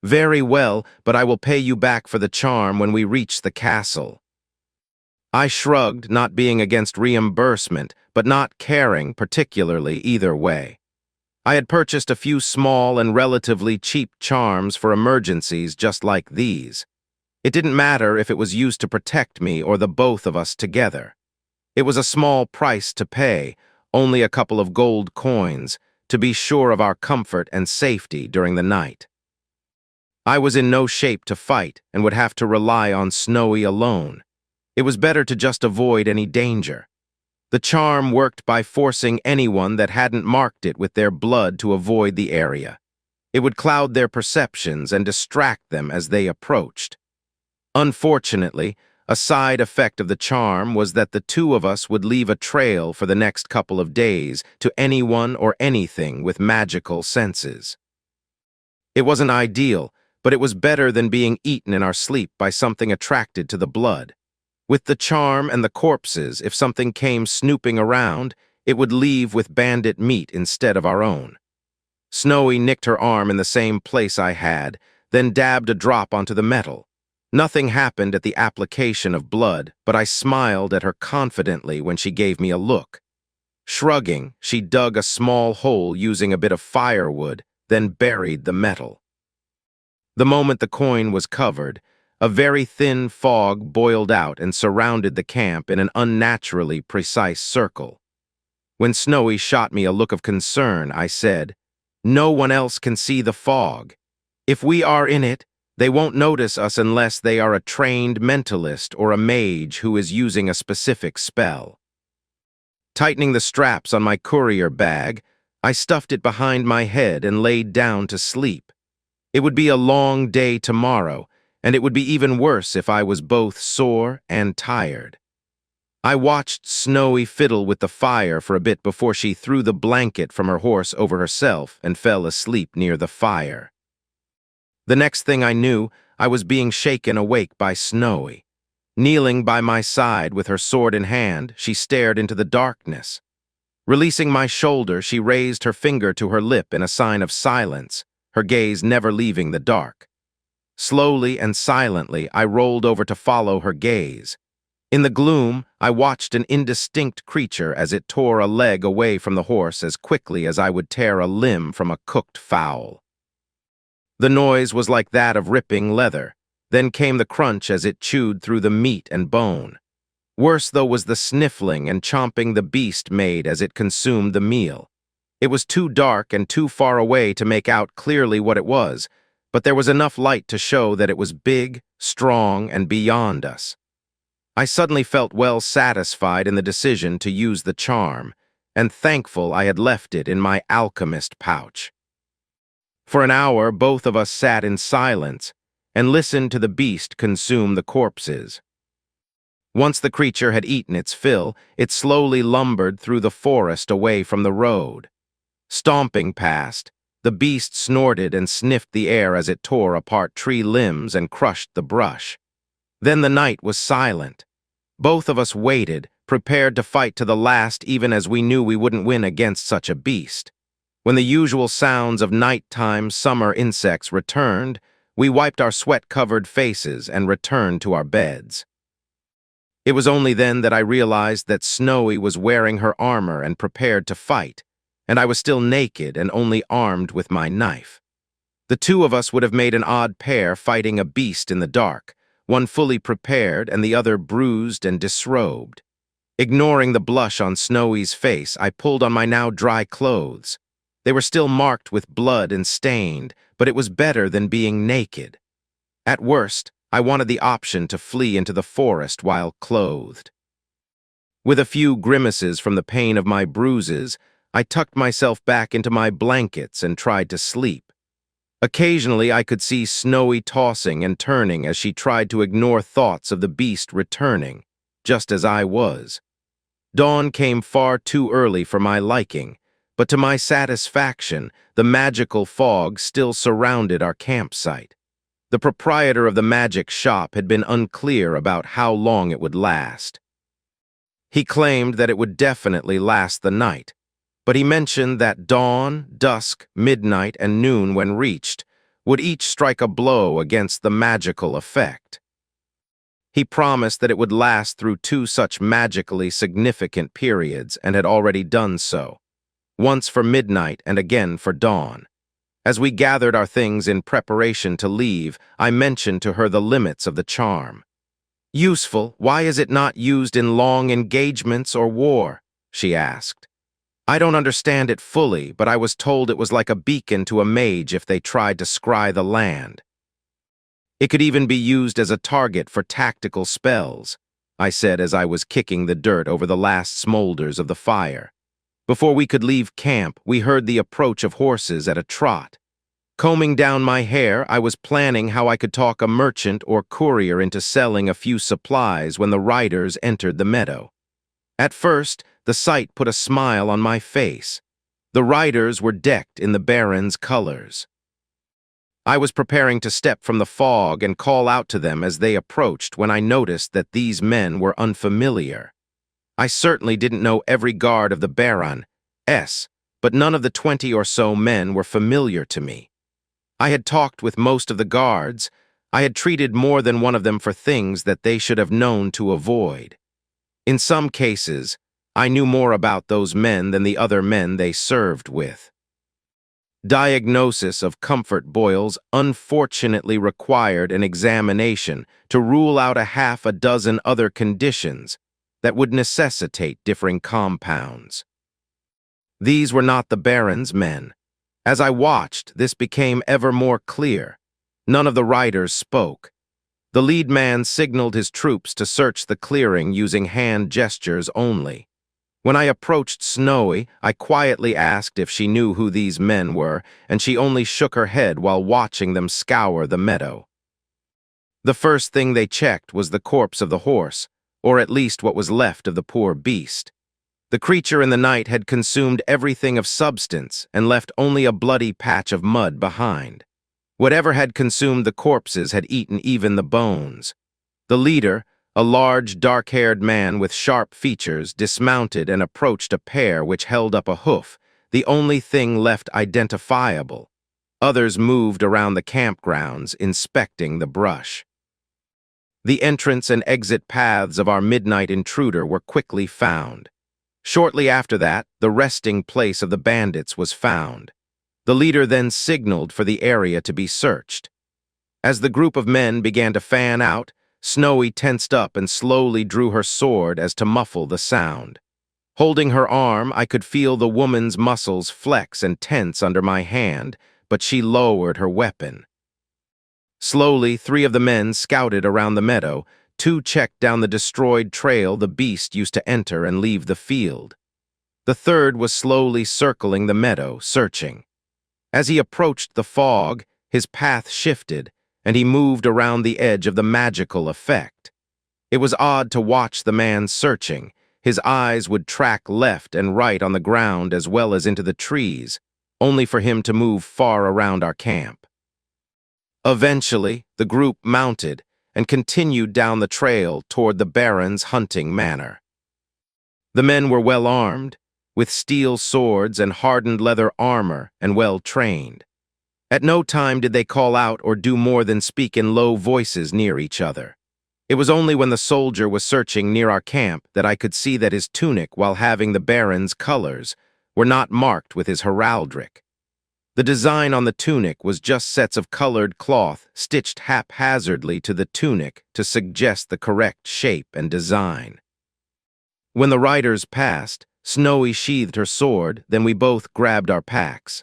"Very well, but I will pay you back for the charm when we reach the castle." I shrugged, not being against reimbursement, but not caring particularly either way. I had purchased a few small and relatively cheap charms for emergencies just like these. It didn't matter if it was used to protect me or the both of us together. It was a small price to pay, only a couple of gold coins, to be sure of our comfort and safety during the night. I was in no shape to fight and would have to rely on Snowy alone. It was better to just avoid any danger. The charm worked by forcing anyone that hadn't marked it with their blood to avoid the area. It would cloud their perceptions and distract them as they approached. Unfortunately, a side effect of the charm was that the two of us would leave a trail for the next couple of days to anyone or anything with magical senses. It wasn't ideal, but it was better than being eaten in our sleep by something attracted to the blood. With the charm and the corpses, if something came snooping around, it would leave with bandit meat instead of our own. Snowy nicked her arm in the same place I had, then dabbed a drop onto the metal. Nothing happened at the application of blood, but I smiled at her confidently when she gave me a look. Shrugging, she dug a small hole using a bit of firewood, then buried the metal. The moment the coin was covered, a very thin fog boiled out and surrounded the camp in an unnaturally precise circle. When Snowy shot me a look of concern, I said, "No one else can see the fog. If we are in it, they won't notice us unless they are a trained mentalist or a mage who is using a specific spell." Tightening the straps on my courier bag, I stuffed it behind my head and laid down to sleep. It would be a long day tomorrow, and it would be even worse if I was both sore and tired. I watched Snowy fiddle with the fire for a bit before she threw the blanket from her horse over herself and fell asleep near the fire. The next thing I knew, I was being shaken awake by Snowy. Kneeling by my side with her sword in hand, she stared into the darkness. Releasing my shoulder, she raised her finger to her lip in a sign of silence, her gaze never leaving the dark. Slowly and silently, I rolled over to follow her gaze. In the gloom, I watched an indistinct creature as it tore a leg away from the horse as quickly as I would tear a limb from a cooked fowl. The noise was like that of ripping leather. Then came the crunch as it chewed through the meat and bone. Worse, though, was the sniffling and chomping the beast made as it consumed the meal. It was too dark and too far away to make out clearly what it was, but there was enough light to show that it was big, strong, and beyond us. I suddenly felt well satisfied in the decision to use the charm, and thankful I had left it in my alchemist pouch. For an hour, both of us sat in silence and listened to the beast consume the corpses. Once the creature had eaten its fill, it slowly lumbered through the forest away from the road. Stomping past, the beast snorted and sniffed the air as it tore apart tree limbs and crushed the brush. Then the night was silent. Both of us waited, prepared to fight to the last even as we knew we wouldn't win against such a beast. When the usual sounds of nighttime summer insects returned, we wiped our sweat-covered faces and returned to our beds. It was only then that I realized that Snowy was wearing her armor and prepared to fight, and I was still naked and only armed with my knife. The two of us would have made an odd pair fighting a beast in the dark, one fully prepared and the other bruised and disrobed. Ignoring the blush on Snowy's face, I pulled on my now dry clothes. They were still marked with blood and stained, but it was better than being naked. At worst, I wanted the option to flee into the forest while clothed. With a few grimaces from the pain of my bruises, I tucked myself back into my blankets and tried to sleep. Occasionally, I could see Snowy tossing and turning as she tried to ignore thoughts of the beast returning, just as I was. Dawn came far too early for my liking, but to my satisfaction, the magical fog still surrounded our campsite. The proprietor of the magic shop had been unclear about how long it would last. He claimed that it would definitely last the night, but he mentioned that dawn, dusk, midnight, and noon, when reached, would each strike a blow against the magical effect. He promised that it would last through two such magically significant periods and had already done so, once for midnight and again for dawn. As we gathered our things in preparation to leave, I mentioned to her the limits of the charm. "Useful, why is it not used in long engagements or war?" she asked. "I don't understand it fully, but I was told it was like a beacon to a mage if they tried to scry the land. It could even be used as a target for tactical spells," I said as I was kicking the dirt over the last smolders of the fire. Before we could leave camp, we heard the approach of horses at a trot. Combing down my hair, I was planning how I could talk a merchant or courier into selling a few supplies when the riders entered the meadow. At first, the sight put a smile on my face. The riders were decked in the Baron's colors. I was preparing to step from the fog and call out to them as they approached when I noticed that these men were unfamiliar. I certainly didn't know every guard of the Baron, but none of the 20 or so men were familiar to me. I had talked with most of the guards. I had treated more than one of them for things that they should have known to avoid. In some cases, I knew more about those men than the other men they served with. Diagnosis of comfort boils unfortunately required an examination to rule out a half a dozen other conditions that would necessitate differing compounds. These were not the Baron's men. As I watched, this became ever more clear. None of the riders spoke. The lead man signaled his troops to search the clearing using hand gestures only. When I approached Snowy, I quietly asked if she knew who these men were, and she only shook her head while watching them scour the meadow. The first thing they checked was the corpse of the horse, or at least what was left of the poor beast. The creature in the night had consumed everything of substance and left only a bloody patch of mud behind. Whatever had consumed the corpses had eaten even the bones. The leader, a large, dark-haired man with sharp features, dismounted and approached a pair which held up a hoof, the only thing left identifiable. Others moved around the campgrounds, inspecting the brush. The entrance and exit paths of our midnight intruder were quickly found. Shortly after that, the resting place of the bandits was found. The leader then signaled for the area to be searched. As the group of men began to fan out, Snowy tensed up and slowly drew her sword as to muffle the sound. Holding her arm, I could feel the woman's muscles flex and tense under my hand, but she lowered her weapon. Slowly, 3 of the men scouted around the meadow. 2 checked down the destroyed trail the beast used to enter and leave the field. The 3rd was slowly circling the meadow, searching. As he approached the fog, his path shifted, and he moved around the edge of the magical effect. It was odd to watch the man searching. His eyes would track left and right on the ground as well as into the trees, only for him to move far around our camp. Eventually, the group mounted and continued down the trail toward the Baron's hunting manor. The men were well armed, with steel swords and hardened leather armor, and well trained. At no time did they call out or do more than speak in low voices near each other. It was only when the soldier was searching near our camp that I could see that his tunic, while having the Baron's colors, were not marked with his heraldic. The design on the tunic was just sets of colored cloth stitched haphazardly to the tunic to suggest the correct shape and design. When the riders passed, Snowy sheathed her sword, then we both grabbed our packs.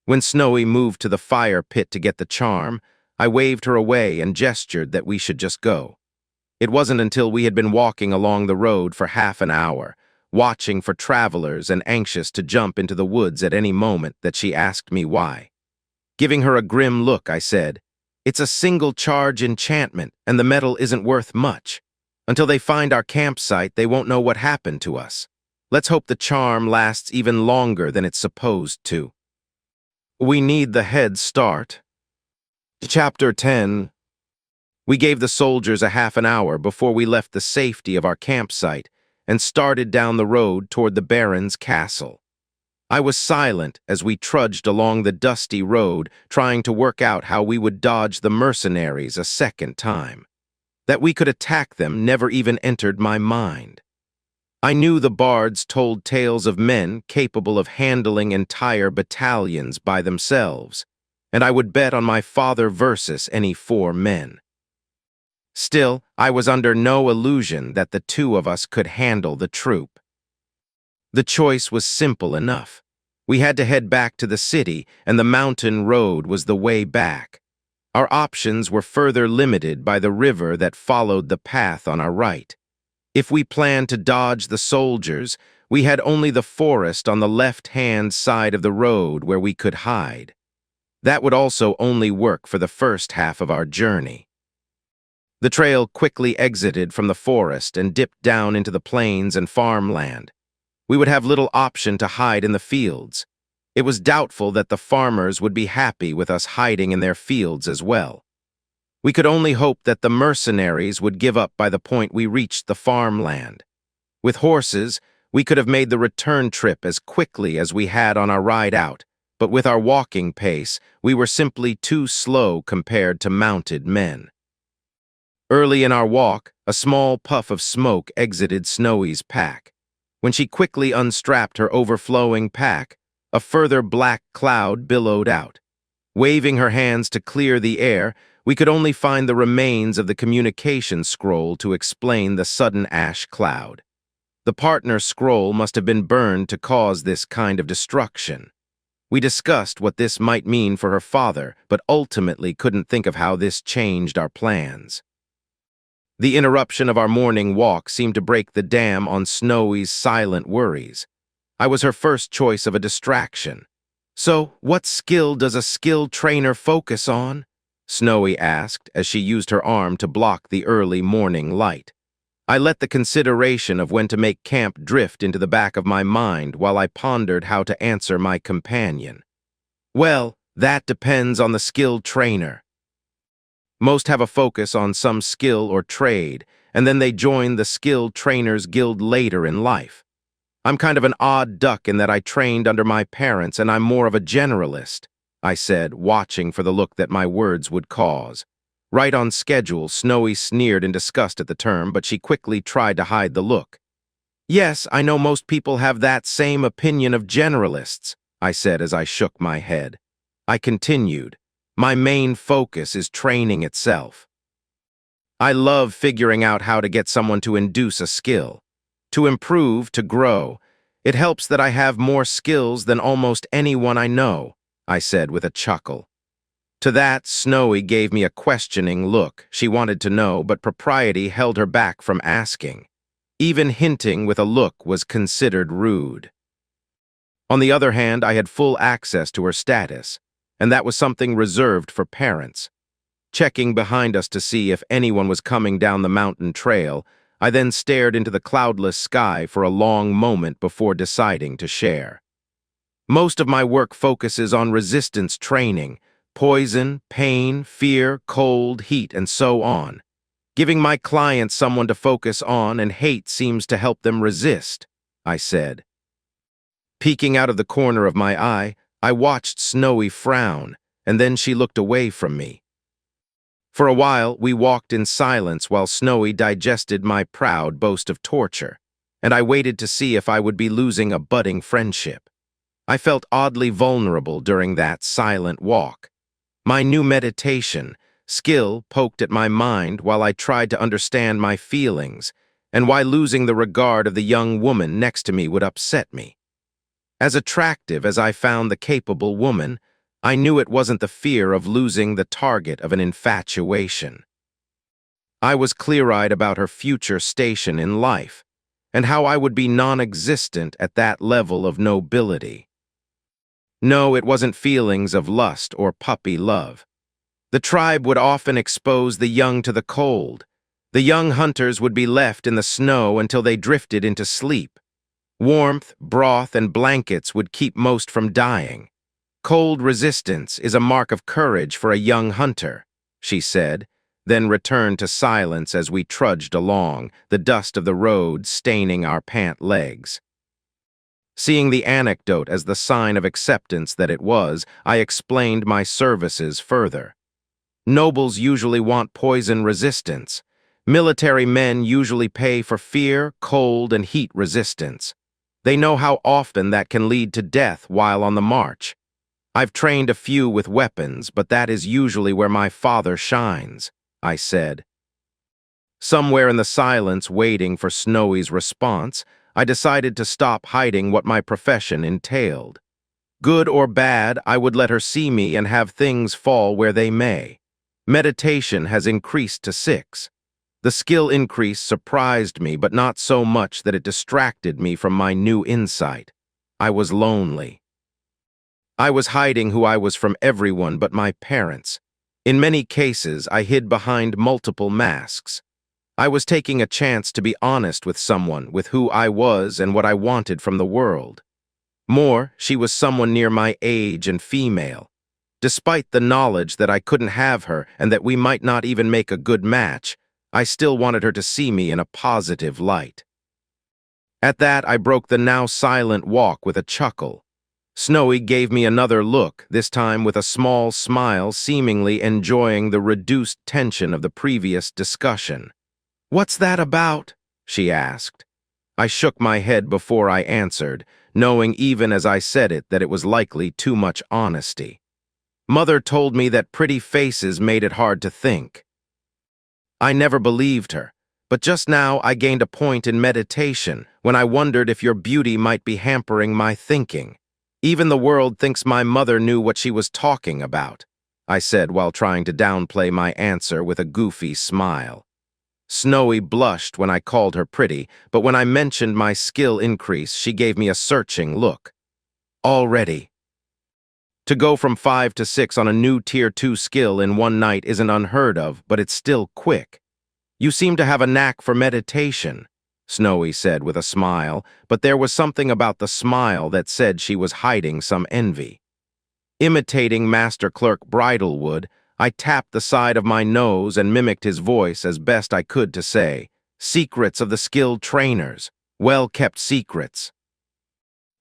When Snowy moved to the fire pit to get the charm, I waved her away and gestured that we should just go. It wasn't until we had been walking along the road for half an hour, watching for travelers and anxious to jump into the woods at any moment, that she asked me why. Giving her a grim look, I said, "It's a single charge enchantment, and the metal isn't worth much. Until they find our campsite, they won't know what happened to us. Let's hope the charm lasts even longer than it's supposed to. We need the head start." Chapter 10. We gave the soldiers a half an hour before we left the safety of our campsite and started down the road toward the Baron's castle. I was silent as we trudged along the dusty road, trying to work out how we would dodge the mercenaries a second time. That we could attack them never even entered my mind. I knew the bards told tales of men capable of handling entire battalions by themselves, and I would bet on my father versus any 4 men. Still, I was under no illusion that the 2 of us could handle the troop. The choice was simple enough. We had to head back to the city, and the mountain road was the way back. Our options were further limited by the river that followed the path on our right. If we planned to dodge the soldiers, we had only the forest on the left-hand side of the road where we could hide. That would also only work for the first half of our journey. The trail quickly exited from the forest and dipped down into the plains and farmland. We would have little option to hide in the fields. It was doubtful that the farmers would be happy with us hiding in their fields as well. We could only hope that the mercenaries would give up by the point we reached the farmland. With horses, we could have made the return trip as quickly as we had on our ride out, but with our walking pace, we were simply too slow compared to mounted men. Early in our walk, a small puff of smoke exited Snowy's pack. When she quickly unstrapped her overflowing pack, a further black cloud billowed out. Waving her hands to clear the air, we could only find the remains of the communication scroll to explain the sudden ash cloud. The partner scroll must have been burned to cause this kind of destruction. We discussed what this might mean for her father, but ultimately couldn't think of how this changed our plans. The interruption of our morning walk seemed to break the dam on Snowy's silent worries. I was her first choice of a distraction. "So, what skill does a skilled trainer focus on?" Snowy asked as she used her arm to block the early morning light. I let the consideration of when to make camp drift into the back of my mind while I pondered how to answer my companion. "Well, that depends on the skilled trainer. Most have a focus on some skill or trade, and then they join the skilled trainers guild later in life. I'm kind of an odd duck in that I trained under my parents and I'm more of a generalist," I said, watching for the look that my words would cause. Right on schedule, Snowy sneered in disgust at the term, but she quickly tried to hide the look. "Yes, I know most people have that same opinion of generalists," I said as I shook my head. I continued, "My main focus is training itself. I love figuring out how to get someone to induce a skill, to improve, to grow. It helps that I have more skills than almost anyone I know," I said with a chuckle. To that, Snowy gave me a questioning look. She wanted to know, but propriety held her back from asking. Even hinting with a look was considered rude. On the other hand, I had full access to her status, and that was something reserved for parents. Checking behind us to see if anyone was coming down the mountain trail, I then stared into the cloudless sky for a long moment before deciding to share. Most of my work focuses on resistance training, poison, pain, fear, cold, heat, and so on. Giving my clients someone to focus on and hate seems to help them resist," I said. Peeking out of the corner of my eye, I watched Snowy frown, and then she looked away from me. For a while, we walked in silence while Snowy digested my proud boast of torture, and I waited to see if I would be losing a budding friendship. I felt oddly vulnerable during that silent walk. My new meditation skill poked at my mind while I tried to understand my feelings and why losing the regard of the young woman next to me would upset me. As attractive as I found the capable woman, I knew it wasn't the fear of losing the target of an infatuation. I was clear-eyed about her future station in life and how I would be non-existent at that level of nobility. No, it wasn't feelings of lust or puppy love. The tribe would often expose the young to the cold. The young hunters would be left in the snow until they drifted into sleep. Warmth, broth, and blankets would keep most from dying. "Cold resistance is a mark of courage for a young hunter," she said, then returned to silence as we trudged along, the dust of the road staining our pant legs. Seeing the anecdote as the sign of acceptance that it was, I explained my services further. Nobles usually want poison resistance. Military men usually pay for fear, cold, and heat resistance. They know how often that can lead to death while on the march. I've trained a few with weapons, but that is usually where my father shines, I said. Somewhere in the silence waiting for Snowy's response, I decided to stop hiding what my profession entailed. Good or bad, I would let her see me and have things fall where they may. Meditation has increased to 6. The skill increase surprised me, but not so much that it distracted me from my new insight. I was lonely. I was hiding who I was from everyone but my parents. In many cases, I hid behind multiple masks. I was taking a chance to be honest with someone with who I was and what I wanted from the world. More, she was someone near my age and female. Despite the knowledge that I couldn't have her and that we might not even make a good match, I still wanted her to see me in a positive light. At that, I broke the now silent walk with a chuckle. Snowy gave me another look, this time with a small smile, seemingly enjoying the reduced tension of the previous discussion. "What's that about?" she asked. I shook my head before I answered, knowing even as I said it that it was likely too much honesty. Mother told me that pretty faces made it hard to think. I never believed her, but just now I gained a point in meditation when I wondered if your beauty might be hampering my thinking. Even the world thinks my mother knew what she was talking about, I said while trying to downplay my answer with a goofy smile. Snowy blushed when I called her pretty, but when I mentioned my skill increase, she gave me a searching look. Already. To go from 5 to 6 on a new Tier 2 skill in one night isn't unheard of, but it's still quick. You seem to have a knack for meditation, Snowy said with a smile, but there was something about the smile that said she was hiding some envy. Imitating Master Clerk Bridlewood, I tapped the side of my nose and mimicked his voice as best I could to say, "Secrets of the skilled trainers, well-kept secrets."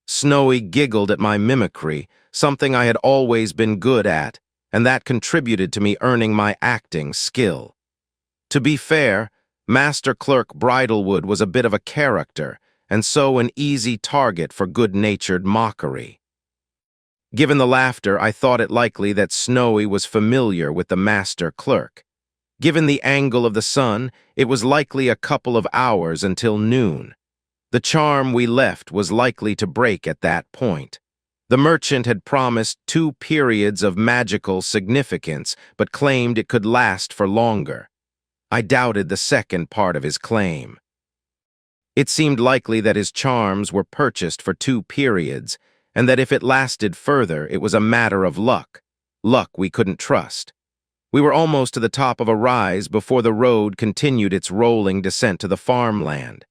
Snowy giggled at my mimicry, something I had always been good at, and that contributed to me earning my acting skill. To be fair, Master Clerk Bridlewood was a bit of a character, and so an easy target for good-natured mockery. Given the laughter, I thought it likely that Snowy was familiar with the Master Clerk. Given the angle of the sun, it was likely a couple of hours until noon. The charm we left was likely to break at that point. The merchant had promised 2 periods of magical significance, but claimed it could last for longer. I doubted the second part of his claim. It seemed likely that his charms were purchased for 2 periods, and that if it lasted further, it was a matter of luck. Luck we couldn't trust. We were almost to the top of a rise before the road continued its rolling descent to the farmland.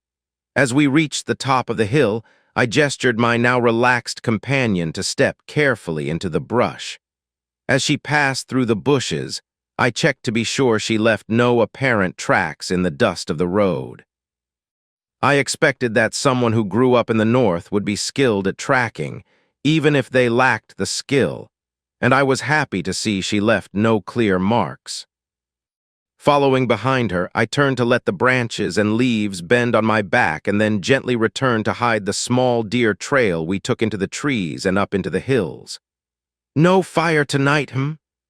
As we reached the top of the hill, I gestured my now relaxed companion to step carefully into the brush. As she passed through the bushes, I checked to be sure she left no apparent tracks in the dust of the road. I expected that someone who grew up in the north would be skilled at tracking, even if they lacked the skill, and I was happy to see she left no clear marks. Following behind her, I turned to let the branches and leaves bend on my back and then gently returned to hide the small deer trail we took into the trees and up into the hills. "No fire tonight,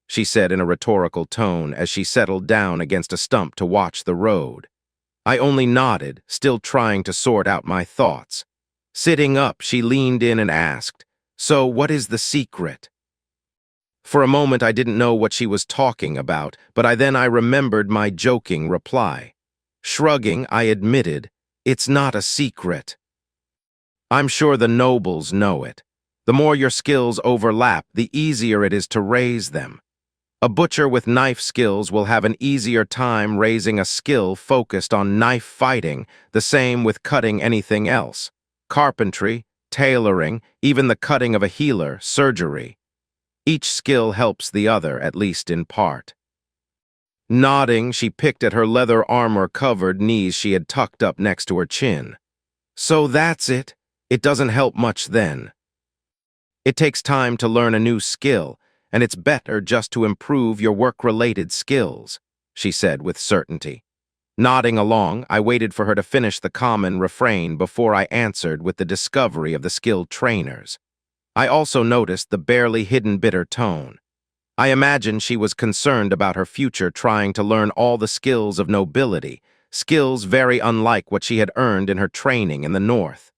she said in a rhetorical tone as she settled down against a stump to watch the road. I only nodded, still trying to sort out my thoughts. Sitting up, she leaned in and asked, "So what is the secret?" For a moment I didn't know what she was talking about, but I remembered my joking reply. Shrugging, I admitted, "It's not a secret. I'm sure the nobles know it. The more your skills overlap, the easier it is to raise them. A butcher with knife skills will have an easier time raising a skill focused on knife fighting, the same with cutting anything else. Carpentry, tailoring, even the cutting of a healer, surgery. Each skill helps the other, at least in part." Nodding, she picked at her leather armor-covered knees she had tucked up next to her chin. "So that's it. It doesn't help much then. It takes time to learn a new skill, and it's better just to improve your work-related skills," she said with certainty. Nodding along, I waited for her to finish the common refrain before I answered with the discovery of the skilled trainers. I also noticed the barely hidden bitter tone. I imagined she was concerned about her future trying to learn all the skills of nobility, skills very unlike what she had earned in her training in the north.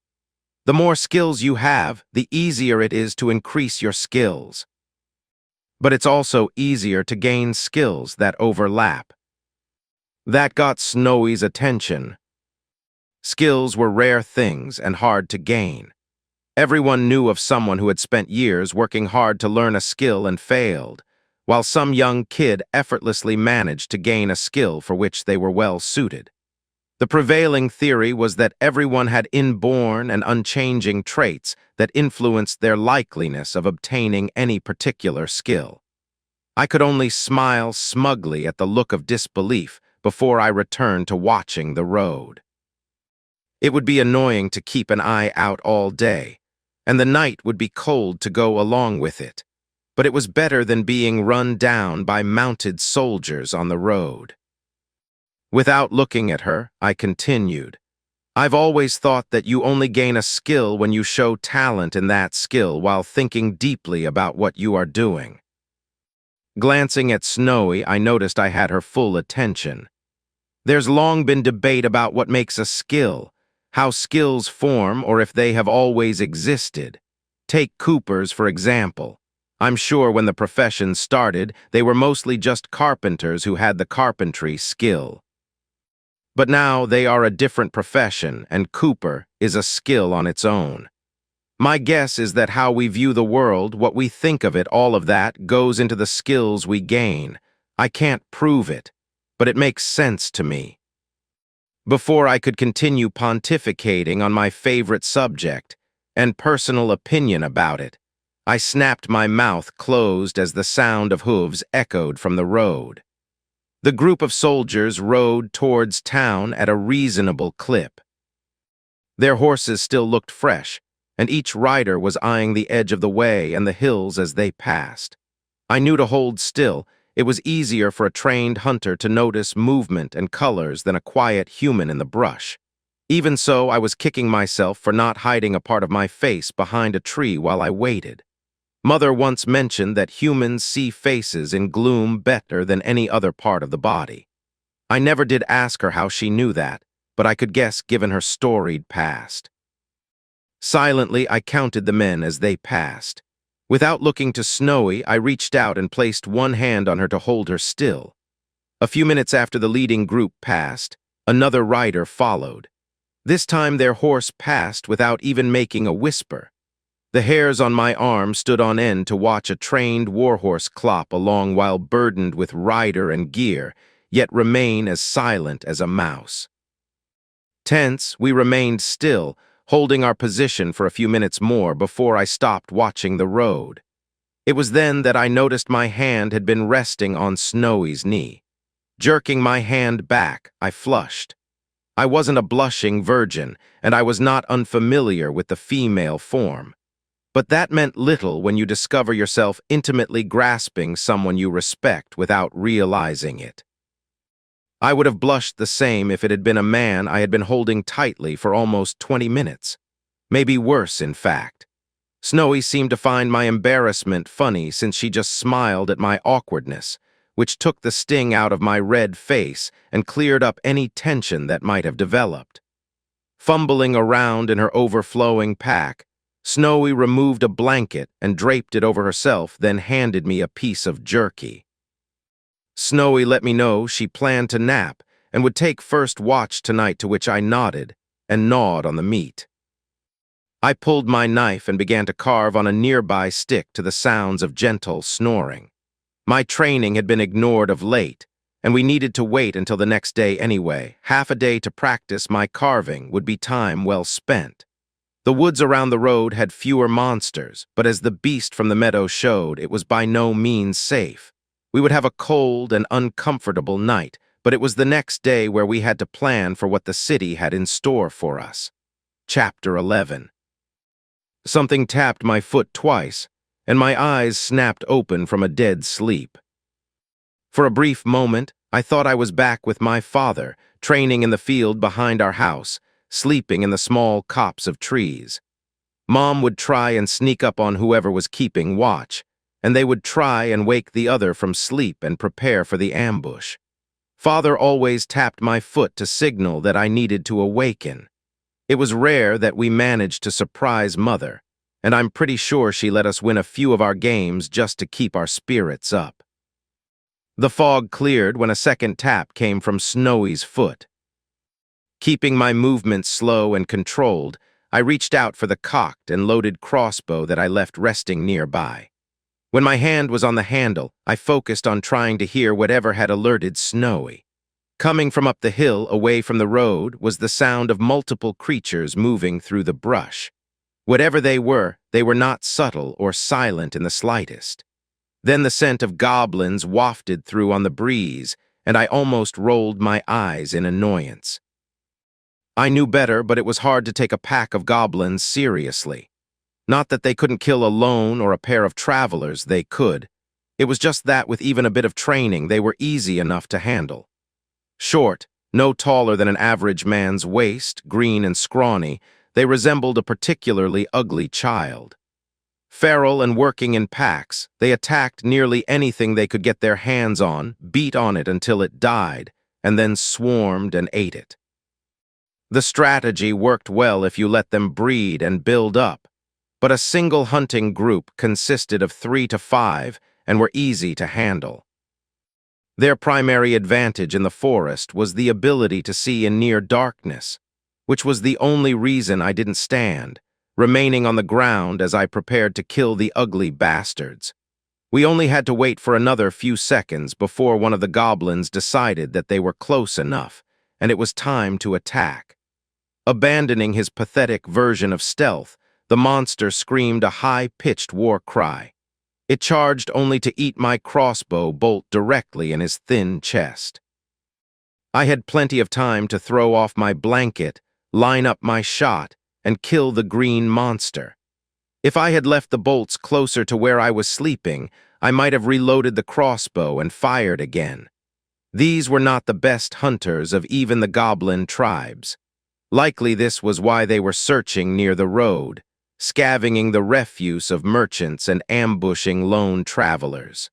The more skills you have, the easier it is to increase your skills. But it's also easier to gain skills that overlap. That got Snowy's attention. Skills were rare things and hard to gain. Everyone knew of someone who had spent years working hard to learn a skill and failed, while some young kid effortlessly managed to gain a skill for which they were well suited. The prevailing theory was that everyone had inborn and unchanging traits that influenced their likeliness of obtaining any particular skill. I could only smile smugly at the look of disbelief before I returned to watching the road. It would be annoying to keep an eye out all day, and the night would be cold to go along with it, but it was better than being run down by mounted soldiers on the road. Without looking at her, I continued, "I've always thought that you only gain a skill when you show talent in that skill while thinking deeply about what you are doing." Glancing at Snowy, I noticed I had her full attention. There's long been debate about what makes a skill, how skills form, or if they have always existed. Take coopers, for example. I'm sure when the profession started, they were mostly just carpenters who had the carpentry skill. But now they are a different profession, and Cooper is a skill on its own. My guess is that how we view the world, what we think of it, all of that, goes into the skills we gain. I can't prove it, but it makes sense to me. Before I could continue pontificating on my favorite subject and personal opinion about it, I snapped my mouth closed as the sound of hooves echoed from the road. The group of soldiers rode towards town at a reasonable clip. Their horses still looked fresh, and each rider was eyeing the edge of the way and the hills as they passed. I knew to hold still. It was easier for a trained hunter to notice movement and colors than a quiet human in the brush. Even so, I was kicking myself for not hiding a part of my face behind a tree while I waited. Mother once mentioned that humans see faces in gloom better than any other part of the body. I never did ask her how she knew that, but I could guess given her storied past. Silently, I counted the men as they passed. Without looking to Snowy, I reached out and placed one hand on her to hold her still. A few minutes after the leading group passed, another rider followed. This time their horse passed without even making a whisper. The hairs on my arm stood on end to watch a trained warhorse clop along while burdened with rider and gear, yet remain as silent as a mouse. Tense, we remained still, holding our position for a few minutes more before I stopped watching the road. It was then that I noticed my hand had been resting on Snowy's knee. Jerking my hand back, I flushed. I wasn't a blushing virgin, and I was not unfamiliar with the female form. But that meant little when you discover yourself intimately grasping someone you respect without realizing it. I would have blushed the same if it had been a man I had been holding tightly for almost 20 minutes. Maybe worse, in fact. Snowy seemed to find my embarrassment funny since she just smiled at my awkwardness, which took the sting out of my red face and cleared up any tension that might have developed. Fumbling around in her overflowing pack, Snowy removed a blanket and draped it over herself, then handed me a piece of jerky. Snowy let me know she planned to nap and would take first watch tonight, to which I nodded and gnawed on the meat. I pulled my knife and began to carve on a nearby stick to the sounds of gentle snoring. My training had been ignored of late, and we needed to wait until the next day anyway. Half a day to practice my carving would be time well spent. The woods around the road had fewer monsters, but as the beast from the meadow showed, it was by no means safe. We would have a cold and uncomfortable night, but it was the next day where we had to plan for what the city had in store for us. Chapter 11. Something tapped my foot twice, and my eyes snapped open from a dead sleep. For a brief moment, I thought I was back with my father, training in the field behind our house, sleeping in the small copse of trees. Mom would try and sneak up on whoever was keeping watch, and they would try and wake the other from sleep and prepare for the ambush. Father always tapped my foot to signal that I needed to awaken. It was rare that we managed to surprise Mother, and I'm pretty sure she let us win a few of our games just to keep our spirits up. The fog cleared when a second tap came from Snowy's foot. Keeping my movements slow and controlled, I reached out for the cocked and loaded crossbow that I left resting nearby. When my hand was on the handle, I focused on trying to hear whatever had alerted Snowy. Coming from up the hill away from the road was the sound of multiple creatures moving through the brush. Whatever they were not subtle or silent in the slightest. Then the scent of goblins wafted through on the breeze, and I almost rolled my eyes in annoyance. I knew better, but it was hard to take a pack of goblins seriously. Not that they couldn't kill a lone or a pair of travelers, they could. It was just that with even a bit of training, they were easy enough to handle. Short, no taller than an average man's waist, green and scrawny, they resembled a particularly ugly child. Feral and working in packs, they attacked nearly anything they could get their hands on, beat on it until it died, and then swarmed and ate it. The strategy worked well if you let them breed and build up, but a single hunting group consisted of 3 to 5 and were easy to handle. Their primary advantage in the forest was the ability to see in near darkness, which was the only reason I didn't stand, remaining on the ground as I prepared to kill the ugly bastards. We only had to wait for another few seconds before one of the goblins decided that they were close enough, and it was time to attack. Abandoning his pathetic version of stealth, the monster screamed a high-pitched war cry. It charged only to eat my crossbow bolt directly in his thin chest. I had plenty of time to throw off my blanket, line up my shot, and kill the green monster. If I had left the bolts closer to where I was sleeping, I might have reloaded the crossbow and fired again. These were not the best hunters of even the goblin tribes. Likely this was why they were searching near the road, scavenging the refuse of merchants and ambushing lone travelers.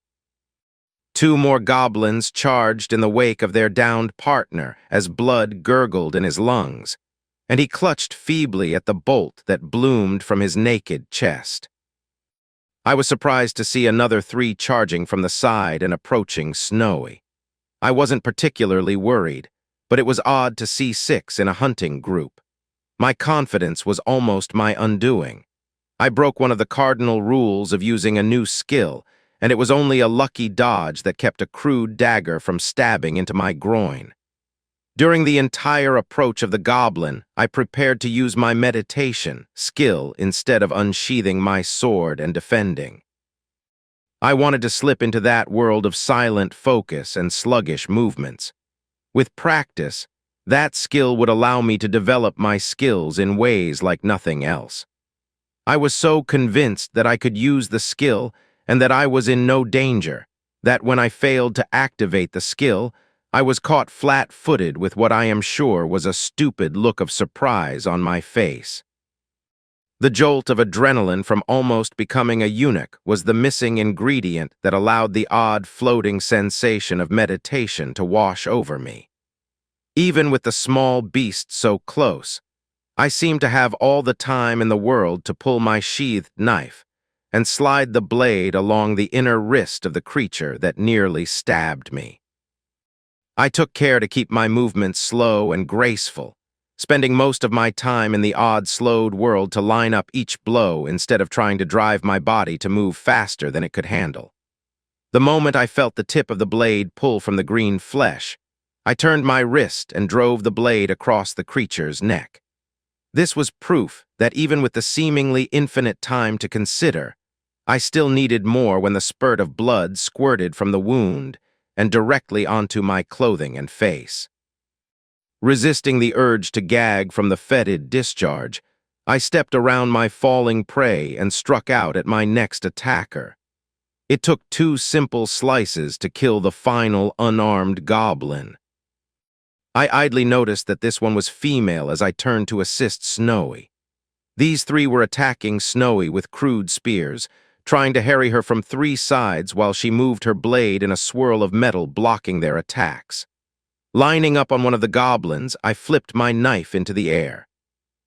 Two more goblins charged in the wake of their downed partner as blood gurgled in his lungs, and he clutched feebly at the bolt that bloomed from his naked chest. I was surprised to see another three charging from the side and approaching Snowy. I wasn't particularly worried, but it was odd to see 6 in a hunting group. My confidence was almost my undoing. I broke one of the cardinal rules of using a new skill, and it was only a lucky dodge that kept a crude dagger from stabbing into my groin. During the entire approach of the goblin, I prepared to use my meditation skill instead of unsheathing my sword and defending. I wanted to slip into that world of silent focus and sluggish movements. With practice, that skill would allow me to develop my skills in ways like nothing else. I was so convinced that I could use the skill and that I was in no danger, that when I failed to activate the skill, I was caught flat-footed with what I am sure was a stupid look of surprise on my face. The jolt of adrenaline from almost becoming a eunuch was the missing ingredient that allowed the odd floating sensation of meditation to wash over me. Even with the small beast so close, I seemed to have all the time in the world to pull my sheathed knife and slide the blade along the inner wrist of the creature that nearly stabbed me. I took care to keep my movements slow and graceful, spending most of my time in the odd slowed world to line up each blow instead of trying to drive my body to move faster than it could handle. The moment I felt the tip of the blade pull from the green flesh, I turned my wrist and drove the blade across the creature's neck. This was proof that even with the seemingly infinite time to consider, I still needed more when the spurt of blood squirted from the wound and directly onto my clothing and face. Resisting the urge to gag from the fetid discharge, I stepped around my falling prey and struck out at my next attacker. It took 2 simple slices to kill the final unarmed goblin. I idly noticed that this one was female as I turned to assist Snowy. These 3 were attacking Snowy with crude spears, trying to harry her from 3 sides while she moved her blade in a swirl of metal blocking their attacks. Lining up on one of the goblins, I flipped my knife into the air.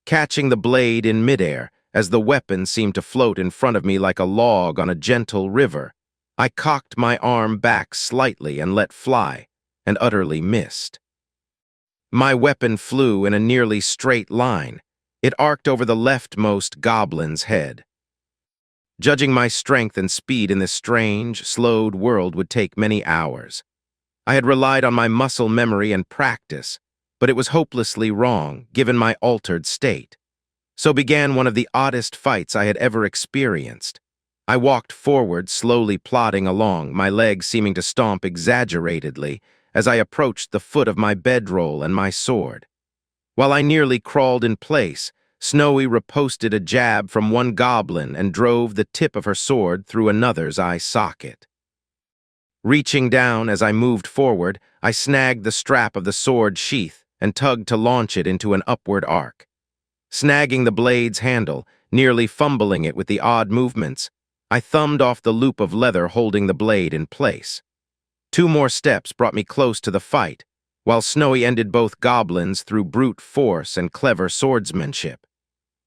Catching the blade in midair, as the weapon seemed to float in front of me like a log on a gentle river, I cocked my arm back slightly and let fly, and utterly missed. My weapon flew in a nearly straight line. It arced over the leftmost goblin's head. Judging my strength and speed in this strange, slowed world would take many hours. I had relied on my muscle memory and practice, but it was hopelessly wrong, given my altered state. So began one of the oddest fights I had ever experienced. I walked forward, slowly plodding along, my legs seeming to stomp exaggeratedly as I approached the foot of my bedroll and my sword. While I nearly crawled in place, Snowy riposted a jab from one goblin and drove the tip of her sword through another's eye socket. Reaching down as I moved forward, I snagged the strap of the sword sheath and tugged to launch it into an upward arc. Snagging the blade's handle, nearly fumbling it with the odd movements, I thumbed off the loop of leather holding the blade in place. 2 more steps brought me close to the fight, while Snowy ended both goblins through brute force and clever swordsmanship.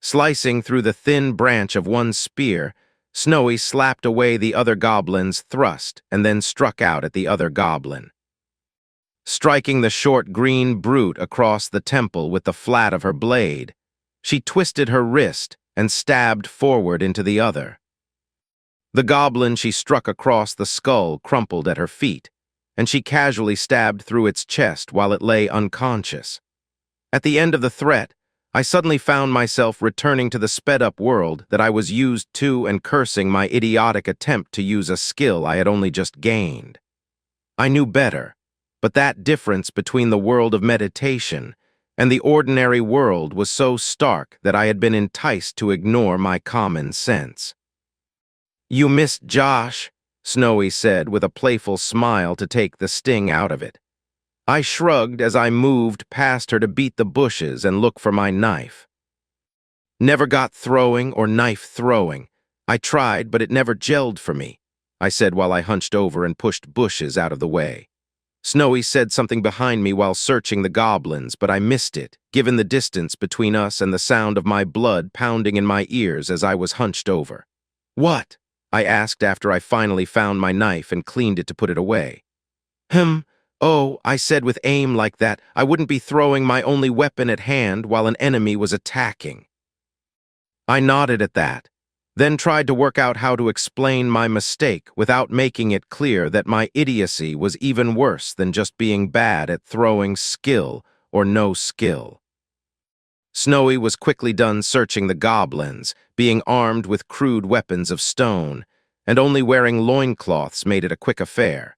Slicing through the thin branch of one spear, Snowy slapped away the other goblin's thrust and then struck out at the other goblin. striking the short green brute across the temple with the flat of her blade. She twisted her wrist and stabbed forward into the other. The goblin she struck across the skull crumpled at her feet, and she casually stabbed through its chest while it lay unconscious. At the end of the threat, I suddenly found myself returning to the sped-up world that I was used to and cursing my idiotic attempt to use a skill I had only just gained. I knew better, but that difference between the world of meditation and the ordinary world was so stark that I had been enticed to ignore my common sense. "You missed Josh," Snowy said with a playful smile to take the sting out of it. I shrugged as I moved past her to beat the bushes and look for my knife. "Never got throwing or knife throwing. I tried, but it never gelled for me," I said while I hunched over and pushed bushes out of the way. Snowy said something behind me while searching the goblins, but I missed it, given the distance between us and the sound of my blood pounding in my ears as I was hunched over. "What?" I asked after I finally found my knife and cleaned it to put it away. "Oh," I said with aim like that, I wouldn't be throwing my only weapon at hand while an enemy was attacking. I nodded at that, then tried to work out how to explain my mistake without making it clear that my idiocy was even worse than just being bad at throwing skill or no skill. Snowy was quickly done searching the goblins, being armed with crude weapons of stone, and only wearing loincloths made it a quick affair.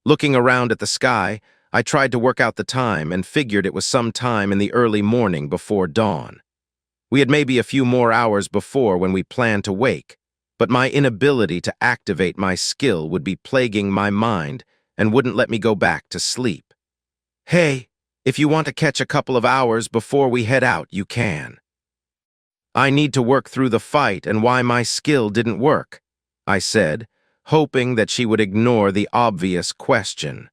Looking around at the sky, I tried to work out the time and figured it was some time in the early morning before dawn. We had maybe a few more hours before when we planned to wake, but my inability to activate my skill would be plaguing my mind and wouldn't let me go back to sleep. "Hey, if you want to catch a couple of hours before we head out, you can." "I need to work through the fight and why my skill didn't work," I said, hoping that she would ignore the obvious question.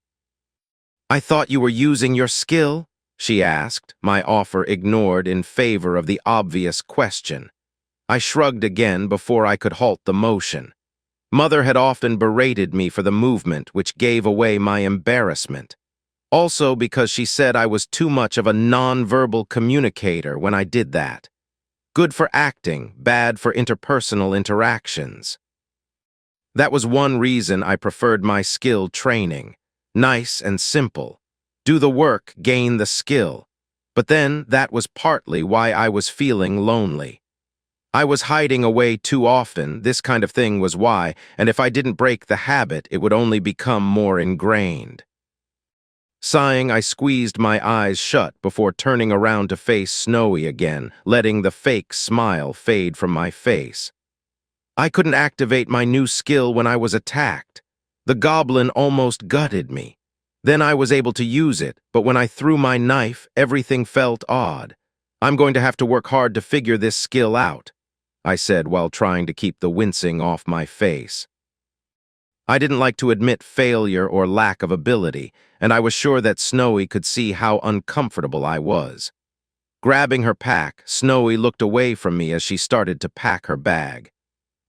"I thought you were using your skill?" she asked, my offer ignored in favor of the obvious question. I shrugged again before I could halt the motion. Mother had often berated me for the movement, which gave away my embarrassment. Also because she said I was too much of a non-verbal communicator when I did that. Good for acting, bad for interpersonal interactions. That was one reason I preferred my skill training. Nice and simple. Do the work, gain the skill. But then that was partly why I was feeling lonely. I was hiding away too often, this kind of thing was why, and if I didn't break the habit, it would only become more ingrained. Sighing, I squeezed my eyes shut before turning around to face Snowy again, letting the fake smile fade from my face. I couldn't activate my new skill when I was attacked. The goblin almost gutted me. Then I was able to use it, but when I threw my knife, everything felt odd. "I'm going to have to work hard to figure this skill out," I said while trying to keep the wincing off my face. I didn't like to admit failure or lack of ability, and I was sure that Snowy could see how uncomfortable I was. Grabbing her pack, Snowy looked away from me as she started to pack her bag.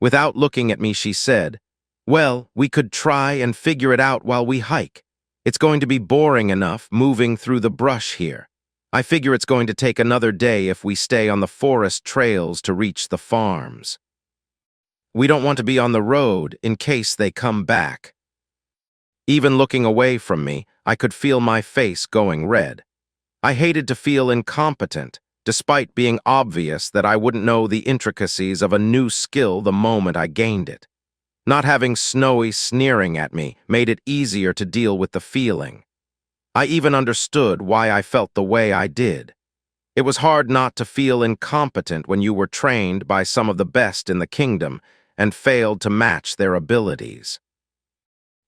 Without looking at me, she said, "Well, we could try and figure it out while we hike. It's going to be boring enough moving through the brush here. I figure it's going to take another day if we stay on the forest trails to reach the farms. We don't want to be on the road in case they come back." Even looking away from me, I could feel my face going red. I hated to feel incompetent, despite being obvious that I wouldn't know the intricacies of a new skill the moment I gained it. Not having Snowy sneering at me made it easier to deal with the feeling. I even understood why I felt the way I did. It was hard not to feel incompetent when you were trained by some of the best in the kingdom and failed to match their abilities.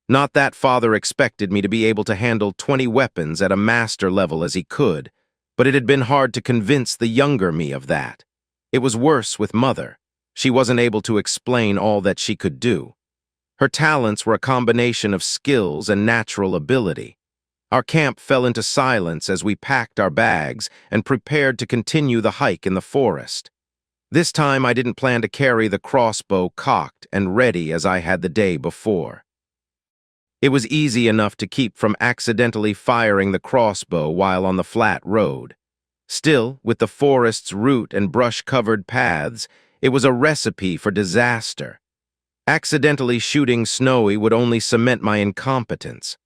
Not that Father expected me to be able to handle 20 weapons at a master level as he could, but it had been hard to convince the younger me of that. It was worse with Mother. She wasn't able to explain all that she could do. Her talents were a combination of skills and natural ability. Our camp fell into silence as we packed our bags and prepared to continue the hike in the forest. This time I didn't plan to carry the crossbow cocked and ready as I had the day before. It was easy enough to keep from accidentally firing the crossbow while on the flat road. Still, with the forest's root and brush-covered paths, it was a recipe for disaster. Accidentally shooting Snowy would only cement my incompetence.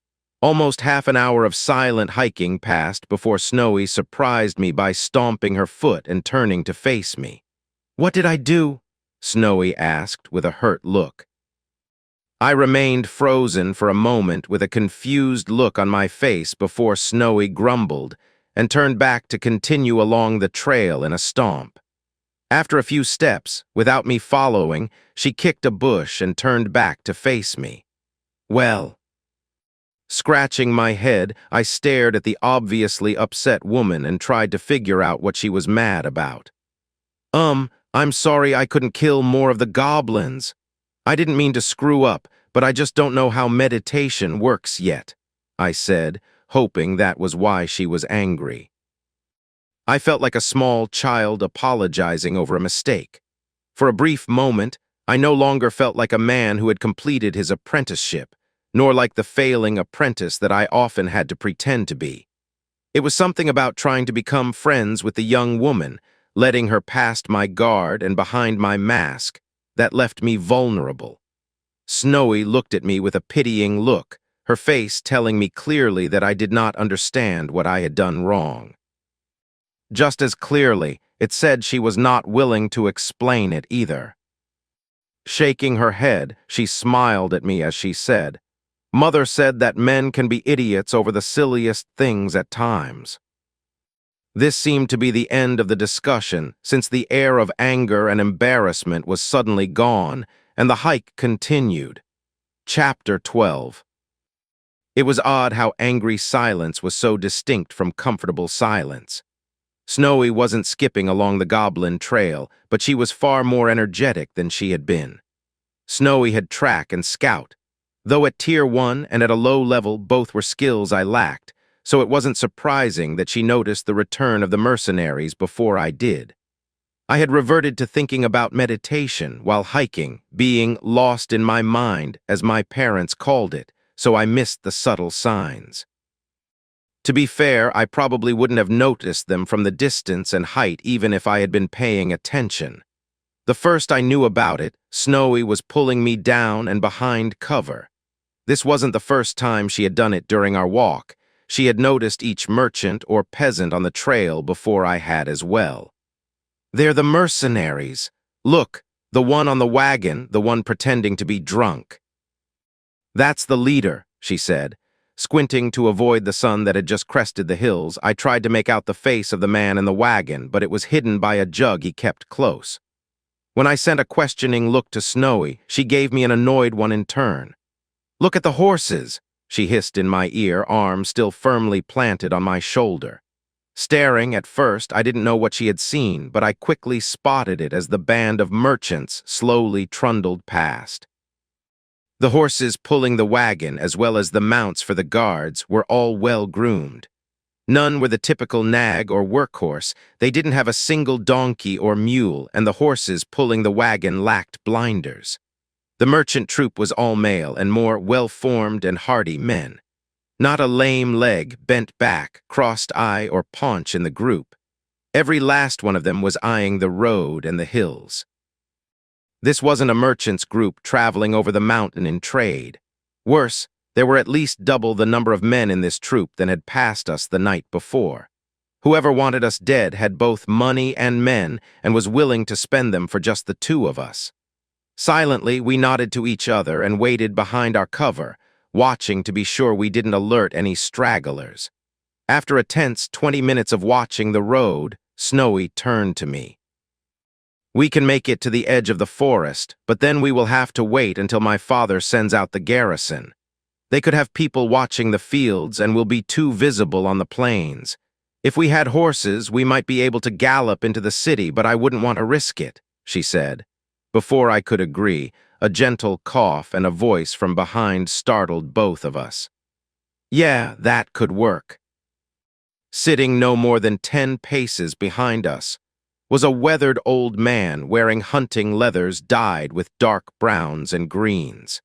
Almost half an hour of silent hiking passed before Snowy surprised me by stomping her foot and turning to face me. "What did I do?" Snowy asked with a hurt look. I remained frozen for a moment with a confused look on my face before Snowy grumbled and turned back to continue along the trail in a stomp. After a few steps, without me following, she kicked a bush and turned back to face me. "Well." Scratching my head, I stared at the obviously upset woman and tried to figure out what she was mad about. I'm sorry I couldn't kill more of the goblins. I didn't mean to screw up, but I just don't know how meditation works yet," I said, hoping that was why she was angry. I felt like a small child apologizing over a mistake. For a brief moment, I no longer felt like a man who had completed his apprenticeship, nor like the failing apprentice that I often had to pretend to be. It was something about trying to become friends with the young woman, letting her past my guard and behind my mask, that left me vulnerable. Snowy looked at me with a pitying look, her face telling me clearly that I did not understand what I had done wrong. Just as clearly, it said she was not willing to explain it either. Shaking her head, she smiled at me as she said, "Mother said that men can be idiots over the silliest things at times." This seemed to be the end of the discussion, since the air of anger and embarrassment was suddenly gone, and the hike continued. Chapter 12. It was odd how angry silence was so distinct from comfortable silence. Snowy wasn't skipping along the goblin trail, but she was far more energetic than she had been. Snowy had track and scout. Though at Tier 1 and at a low level both were skills I lacked, so it wasn't surprising that she noticed the return of the mercenaries before I did. I had reverted to thinking about meditation while hiking, being lost in my mind, as my parents called it, so I missed the subtle signs. To be fair, I probably wouldn't have noticed them from the distance and height even if I had been paying attention. The first I knew about it, Snowy was pulling me down and behind cover. This wasn't the first time she had done it during our walk. She had noticed each merchant or peasant on the trail before I had as well. "They're the mercenaries. Look, the one on the wagon, the one pretending to be drunk." "That's the leader," she said. Squinting to avoid the sun that had just crested the hills, I tried to make out the face of the man in the wagon, but it was hidden by a jug he kept close. When I sent a questioning look to Snowy, she gave me an annoyed one in turn. "Look at the horses," she hissed in my ear, arm still firmly planted on my shoulder. Staring at first, I didn't know what she had seen, but I quickly spotted it as the band of merchants slowly trundled past. The horses pulling the wagon, as well as the mounts for the guards, were all well-groomed. None were the typical nag or workhorse. They didn't have a single donkey or mule, and the horses pulling the wagon lacked blinders. The merchant troop was all male and more well-formed and hardy men. Not a lame leg, bent back, crossed eye, or paunch in the group. Every last one of them was eyeing the road and the hills. This wasn't a merchant's group traveling over the mountain in trade. Worse, there were at least double the number of men in this troop than had passed us the night before. Whoever wanted us dead had both money and men and was willing to spend them for just the two of us. Silently, we nodded to each other and waited behind our cover, watching to be sure we didn't alert any stragglers. After a tense 20 minutes of watching the road, Snowy turned to me. "We can make it to the edge of the forest, but then we will have to wait until my father sends out the garrison. They could have people watching the fields and will be too visible on the plains. If we had horses, we might be able to gallop into the city, but I wouldn't want to risk it," she said. Before I could agree, a gentle cough and a voice from behind startled both of us. "Yeah, that could work." Sitting no more than 10 paces behind us was a weathered old man wearing hunting leathers dyed with dark browns and greens.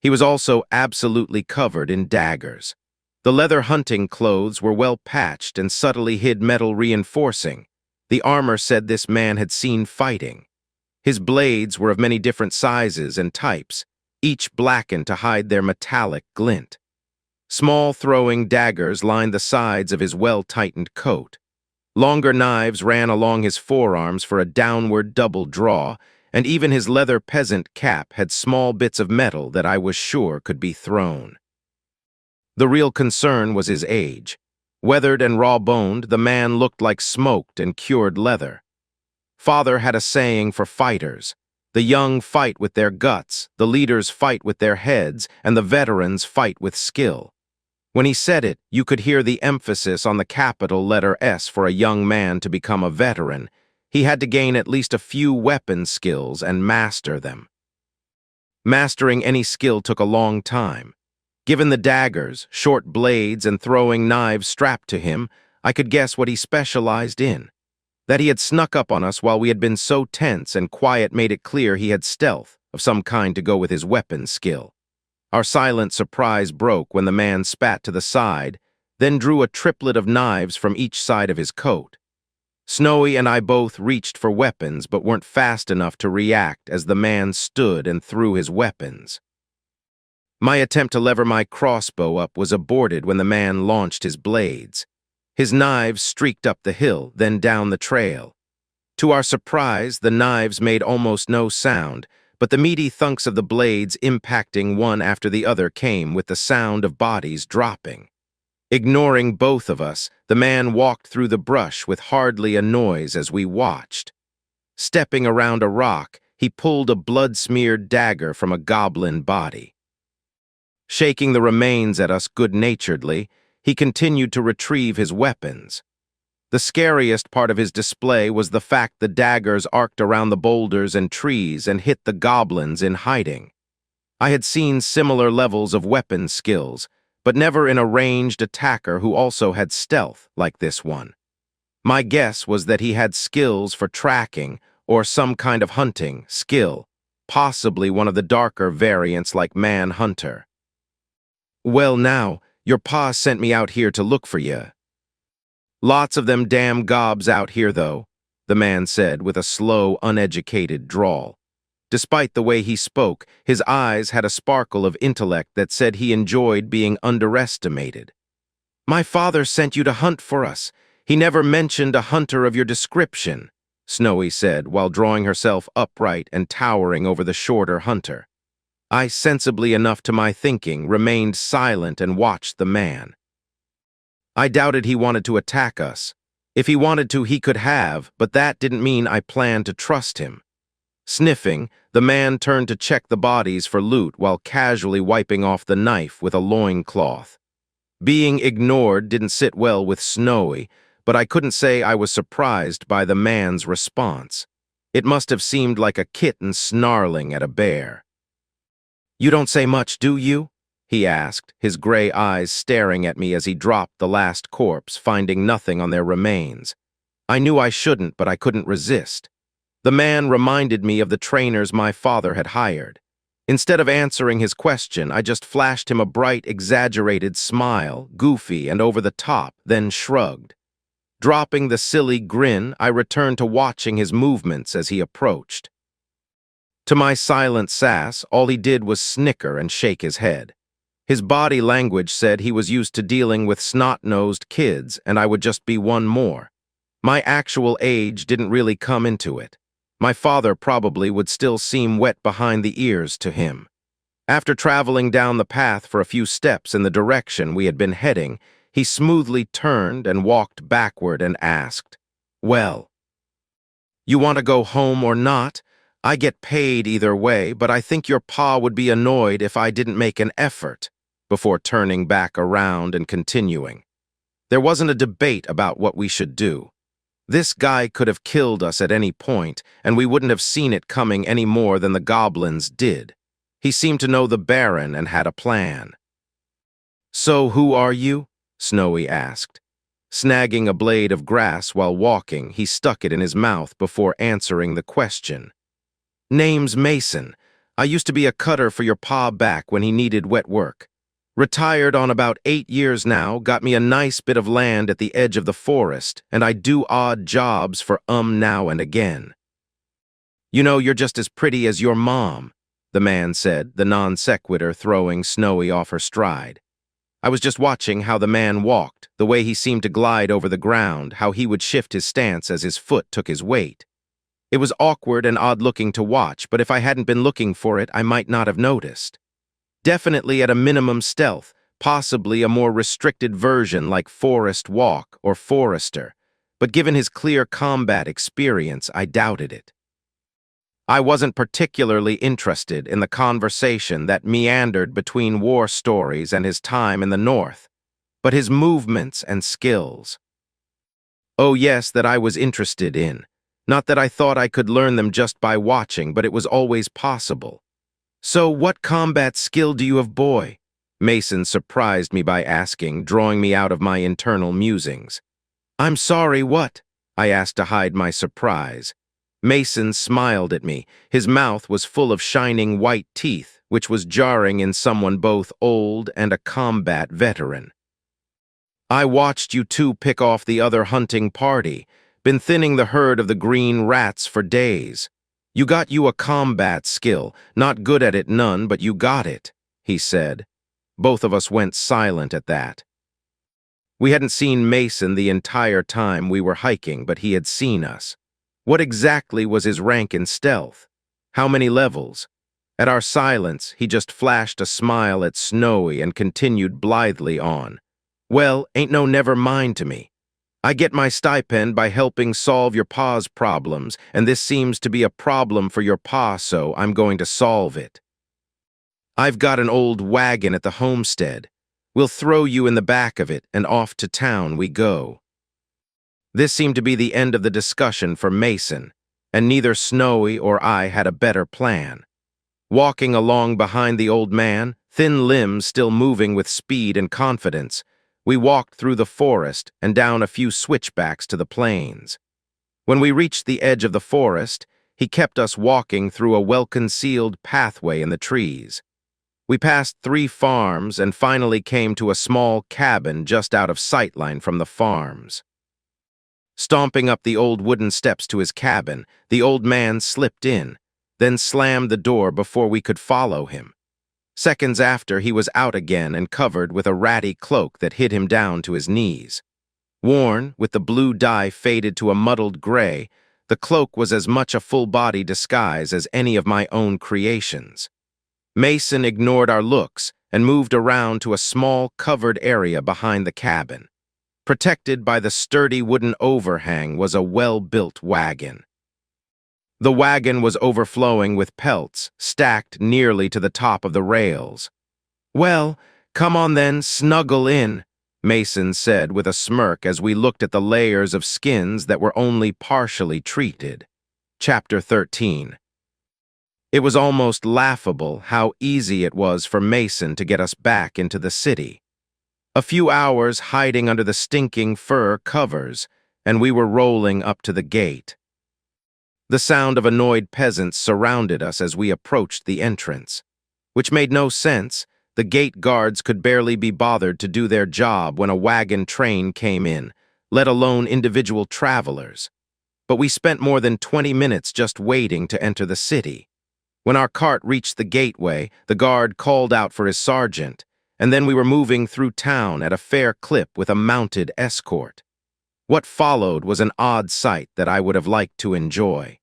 He was also absolutely covered in daggers. The leather hunting clothes were well patched and subtly hid metal reinforcing. The armor said this man had seen fighting. His blades were of many different sizes and types, each blackened to hide their metallic glint. Small throwing daggers lined the sides of his well-tightened coat. Longer knives ran along his forearms for a downward double draw, and even his leather peasant cap had small bits of metal that I was sure could be thrown. The real concern was his age. Weathered and raw-boned, the man looked like smoked and cured leather. Father had a saying for fighters: the young fight with their guts, the leaders fight with their heads, and the veterans fight with skill. When he said it, you could hear the emphasis on the capital letter S. For a young man to become a veteran, he had to gain at least a few weapon skills and master them. Mastering any skill took a long time. Given the daggers, short blades, and throwing knives strapped to him, I could guess what he specialized in. That he had snuck up on us while we had been so tense and quiet made it clear he had stealth of some kind to go with his weapon skill. Our silent surprise broke when the man spat to the side, then drew a triplet of knives from each side of his coat. Snowy and I both reached for weapons but weren't fast enough to react as the man stood and threw his weapons. My attempt to lever my crossbow up was aborted when the man launched his blades. His knives streaked up the hill, then down the trail. To our surprise, the knives made almost no sound, but the meaty thunks of the blades impacting one after the other came with the sound of bodies dropping. Ignoring both of us, the man walked through the brush with hardly a noise as we watched. Stepping around a rock, he pulled a blood-smeared dagger from a goblin body. Shaking the remains at us good-naturedly, he continued to retrieve his weapons. The scariest part of his display was the fact the daggers arced around the boulders and trees and hit the goblins in hiding. I had seen similar levels of weapon skills, but never in a ranged attacker who also had stealth like this one. My guess was that he had skills for tracking or some kind of hunting skill, possibly one of the darker variants like Manhunter. "Well now, your pa sent me out here to look for you." "Lots of them damn gobs out here, though," the man said with a slow, uneducated drawl. Despite the way he spoke, his eyes had a sparkle of intellect that said he enjoyed being underestimated. "My father sent you to hunt for us. He never mentioned a hunter of your description," Snowy said while drawing herself upright and towering over the shorter hunter. I, sensibly enough to my thinking, remained silent and watched the man. I doubted he wanted to attack us. If he wanted to, he could have, but that didn't mean I planned to trust him. Sniffing, the man turned to check the bodies for loot while casually wiping off the knife with a loincloth. Being ignored didn't sit well with Snowy, but I couldn't say I was surprised by the man's response. It must have seemed like a kitten snarling at a bear. "You don't say much, do you?" he asked, his gray eyes staring at me as he dropped the last corpse, finding nothing on their remains. I knew I shouldn't, but I couldn't resist. The man reminded me of the trainers my father had hired. Instead of answering his question, I just flashed him a bright, exaggerated smile, goofy and over the top, then shrugged. Dropping the silly grin, I returned to watching his movements as he approached. To my silent sass, all he did was snicker and shake his head. His body language said he was used to dealing with snot-nosed kids, and I would just be one more. My actual age didn't really come into it. My father probably would still seem wet behind the ears to him. After traveling down the path for a few steps in the direction we had been heading, he smoothly turned and walked backward and asked, "Well, you want to go home or not? I get paid either way, but I think your pa would be annoyed if I didn't make an effort," before turning back around and continuing. There wasn't a debate about what we should do. This guy could have killed us at any point, and we wouldn't have seen it coming any more than the goblins did. He seemed to know the Baron and had a plan. "So who are you?" Snowy asked. Snagging a blade of grass while walking, he stuck it in his mouth before answering the question. "Name's Mason. I used to be a cutter for your pa back when he needed wet work. Retired on about 8 years now, got me a nice bit of land at the edge of the forest, and I do odd jobs for now and again. You know, you're just as pretty as your mom, the man said, the non sequitur throwing Snowy off her stride. I was just watching how the man walked, the way he seemed to glide over the ground, how he would shift his stance as his foot took his weight. It was awkward and odd-looking to watch, but if I hadn't been looking for it, I might not have noticed. Definitely at a minimum stealth, possibly a more restricted version like Forest Walk or Forester, but given his clear combat experience, I doubted it. I wasn't particularly interested in the conversation that meandered between war stories and his time in the North, but his movements and skills. Oh yes, that I was interested in. Not that I thought I could learn them just by watching, but it was always possible. So what combat skill do you have, boy? Mason surprised me by asking, drawing me out of my internal musings. I'm sorry, what? I asked to hide my surprise. Mason smiled at me. His mouth was full of shining white teeth, which was jarring in someone both old and a combat veteran. I watched you two pick off the other hunting party. Been thinning the herd of the green rats for days. You got you a combat skill, not good at it none, but you got it, he said. Both of us went silent at that. We hadn't seen Mason the entire time we were hiking, but he had seen us. What exactly was his rank in stealth? How many levels? At our silence, he just flashed a smile at Snowy and continued blithely on. Well, ain't no never mind to me. I get my stipend by helping solve your pa's problems, and this seems to be a problem for your pa, so I'm going to solve it. I've got an old wagon at the homestead. We'll throw you in the back of it, and off to town we go. This seemed to be the end of the discussion for Mason, and neither Snowy or I had a better plan. Walking along behind the old man, thin limbs still moving with speed and confidence, we walked through the forest and down a few switchbacks to the plains. When we reached the edge of the forest, he kept us walking through a well-concealed pathway in the trees. We passed 3 farms and finally came to a small cabin just out of sightline from the farms. Stomping up the old wooden steps to his cabin, the old man slipped in, then slammed the door before we could follow him. Seconds after, he was out again and covered with a ratty cloak that hid him down to his knees. Worn, with the blue dye faded to a muddled gray, the cloak was as much a full-body disguise as any of my own creations. Mason ignored our looks and moved around to a small, covered area behind the cabin. Protected by the sturdy wooden overhang was a well-built wagon. The wagon was overflowing with pelts, stacked nearly to the top of the rails. Well, come on then, snuggle in, Mason said with a smirk as we looked at the layers of skins that were only partially treated. Chapter 13. It was almost laughable how easy it was for Mason to get us back into the city. A few hours hiding under the stinking fur covers, and we were rolling up to the gate. The sound of annoyed peasants surrounded us as we approached the entrance. Which made no sense. The gate guards could barely be bothered to do their job when a wagon train came in, let alone individual travelers. But we spent more than 20 minutes just waiting to enter the city. When our cart reached the gateway, the guard called out for his sergeant, and then we were moving through town at a fair clip with a mounted escort. What followed was an odd sight that I would have liked to enjoy.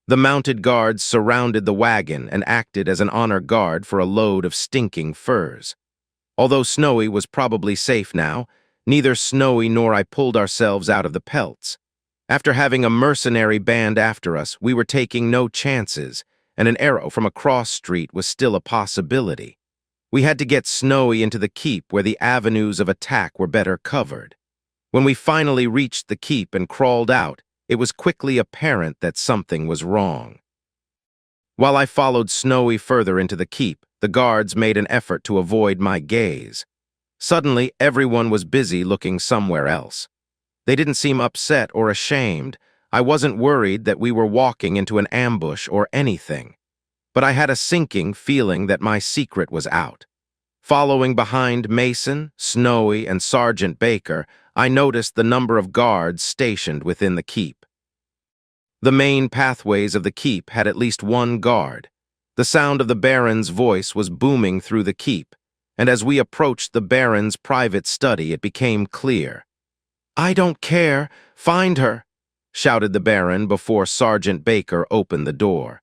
The mounted guards surrounded the wagon and acted as an honor guard for a load of stinking furs. Although Snowy was probably safe now, neither Snowy nor I pulled ourselves out of the pelts. After having a mercenary band after us, we were taking no chances, and an arrow from a cross street was still a possibility. We had to get Snowy into the keep where the avenues of attack were better covered. When we finally reached the keep and crawled out, it was quickly apparent that something was wrong. While I followed Snowy further into the keep, the guards made an effort to avoid my gaze. Suddenly, everyone was busy looking somewhere else. They didn't seem upset or ashamed. I wasn't worried that we were walking into an ambush or anything. but I had a sinking feeling that my secret was out. Following behind Mason, Snowy, and Sergeant Baker, I noticed the number of guards stationed within the keep. The main pathways of the keep had at least one guard. The sound of the Baron's voice was booming through the keep, and as we approached the Baron's private study, it became clear. "I don't care. Find her," shouted the Baron before Sergeant Baker opened the door.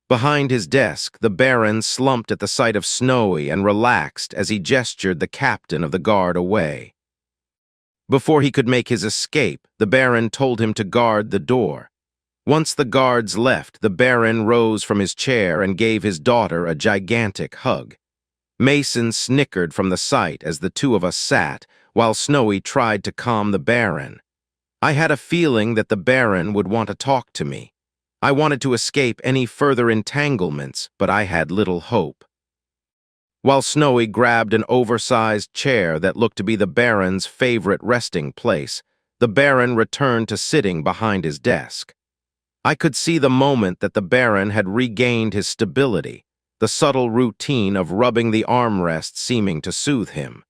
Behind his desk, the Baron slumped at the sight of Snowy and relaxed as he gestured the captain of the guard away. Before he could make his escape, the Baron told him to guard the door. Once the guards left, the Baron rose from his chair and gave his daughter a gigantic hug. Mason snickered from the sight as the two of us sat, while Snowy tried to calm the Baron. I had a feeling that the Baron would want to talk to me. I wanted to escape any further entanglements, but I had little hope. While Snowy grabbed an oversized chair that looked to be the Baron's favorite resting place, the Baron returned to sitting behind his desk. I could see the moment that the Baron had regained his stability, the subtle routine of rubbing the armrest seeming to soothe him.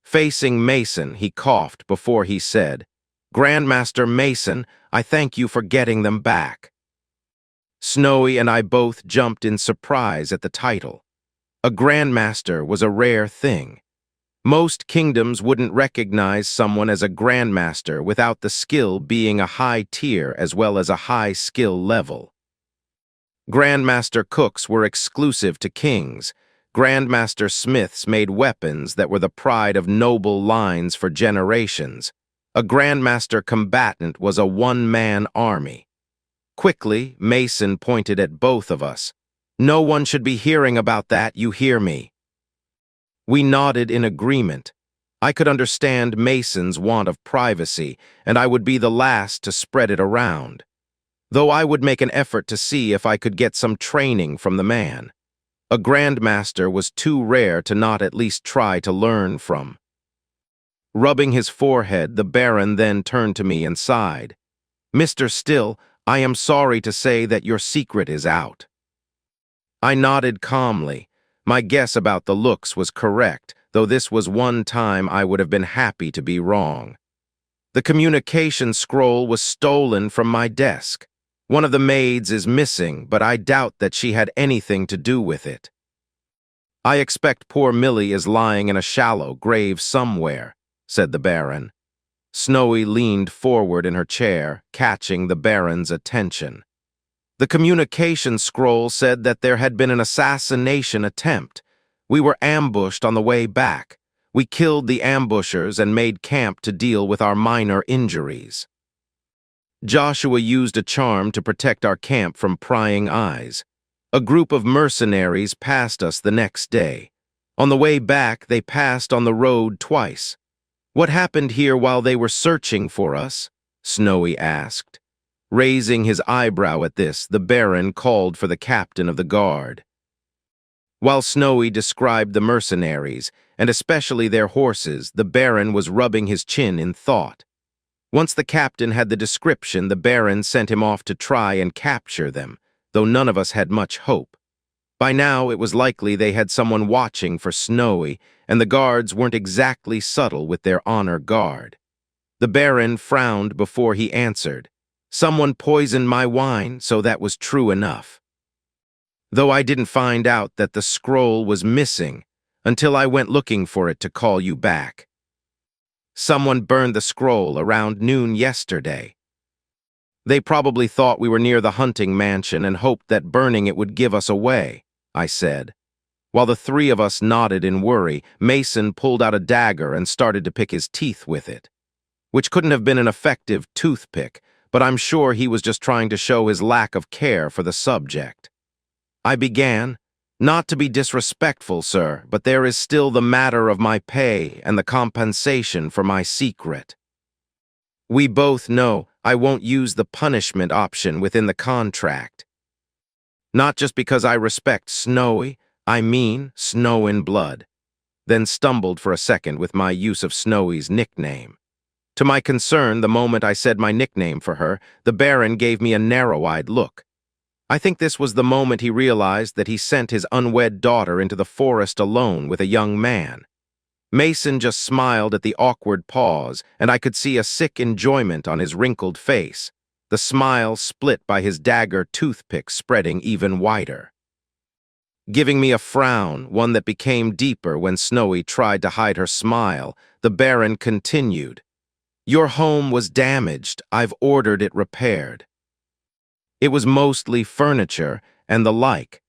Facing Mason, he coughed before he said, "Grandmaster Mason, I thank you for getting them back." Snowy and I both jumped in surprise at the title. A Grandmaster was a rare thing. Most kingdoms wouldn't recognize someone as a Grandmaster without the skill being a high tier as well as a high skill level. Grandmaster cooks were exclusive to kings. Grandmaster smiths made weapons that were the pride of noble lines for generations. A Grandmaster combatant was a one-man army. Quickly, Mason pointed at both of us. "No one should be hearing about that, you hear me?" We nodded in agreement. I could understand Mason's want of privacy, and I would be the last to spread it around. Though I would make an effort to see if I could get some training from the man. A Grandmaster was too rare to not at least try to learn from. Rubbing his forehead, the Baron then turned to me and sighed. "Mr. Still, I am sorry to say that your secret is out." I nodded calmly. My guess about the looks was correct, though this was one time I would have been happy to be wrong. The communication scroll was stolen from my desk. One of the maids is missing, but I doubt that she had anything to do with it. "I expect poor Millie is lying in a shallow grave somewhere," said the Baron. Snowy leaned forward in her chair, catching the Baron's attention. The communication scroll said that there had been an assassination attempt. We were ambushed on the way back. We killed the ambushers and made camp to deal with our minor injuries. Joshua used a charm to protect our camp from prying eyes. A group of mercenaries passed us the next day. On the way back, they passed on the road twice. "What happened here while they were searching for us?" Snowy asked. Raising his eyebrow at this, the Baron called for the captain of the guard. While Snowy described the mercenaries, and especially their horses, the Baron was rubbing his chin in thought. Once the captain had the description, the Baron sent him off to try and capture them, though none of us had much hope. By now, it was likely they had someone watching for Snowy, and the guards weren't exactly subtle with their honor guard. The Baron frowned before he answered. "Someone poisoned my wine, so that was true enough." Though I didn't find out that the scroll was missing until I went looking for it to call you back. "Someone burned the scroll around noon yesterday. They probably thought we were near the hunting mansion and hoped that burning it would give us away," I said. While the three of us nodded in worry, Mason pulled out a dagger and started to pick his teeth with it, which couldn't have been an effective toothpick, but I'm sure he was just trying to show his lack of care for the subject. I began, "Not to be disrespectful, sir, but there is still the matter of my pay and the compensation for my secret. We both know I won't use the punishment option within the contract. Not just because I respect Snowy, I mean Snow in Blood," then stumbled for a second with my use of Snowy's nickname. To my concern, the moment I said my nickname for her, the Baron gave me a narrow-eyed look. I think this was the moment he realized that he sent his unwed daughter into the forest alone with a young man. Mason just smiled at the awkward pause, and I could see a sick enjoyment on his wrinkled face, the smile split by his dagger toothpick spreading even wider. Giving me a frown, one that became deeper when Snowy tried to hide her smile, the Baron continued, "Your home was damaged. I've ordered it repaired. It was mostly furniture and the like.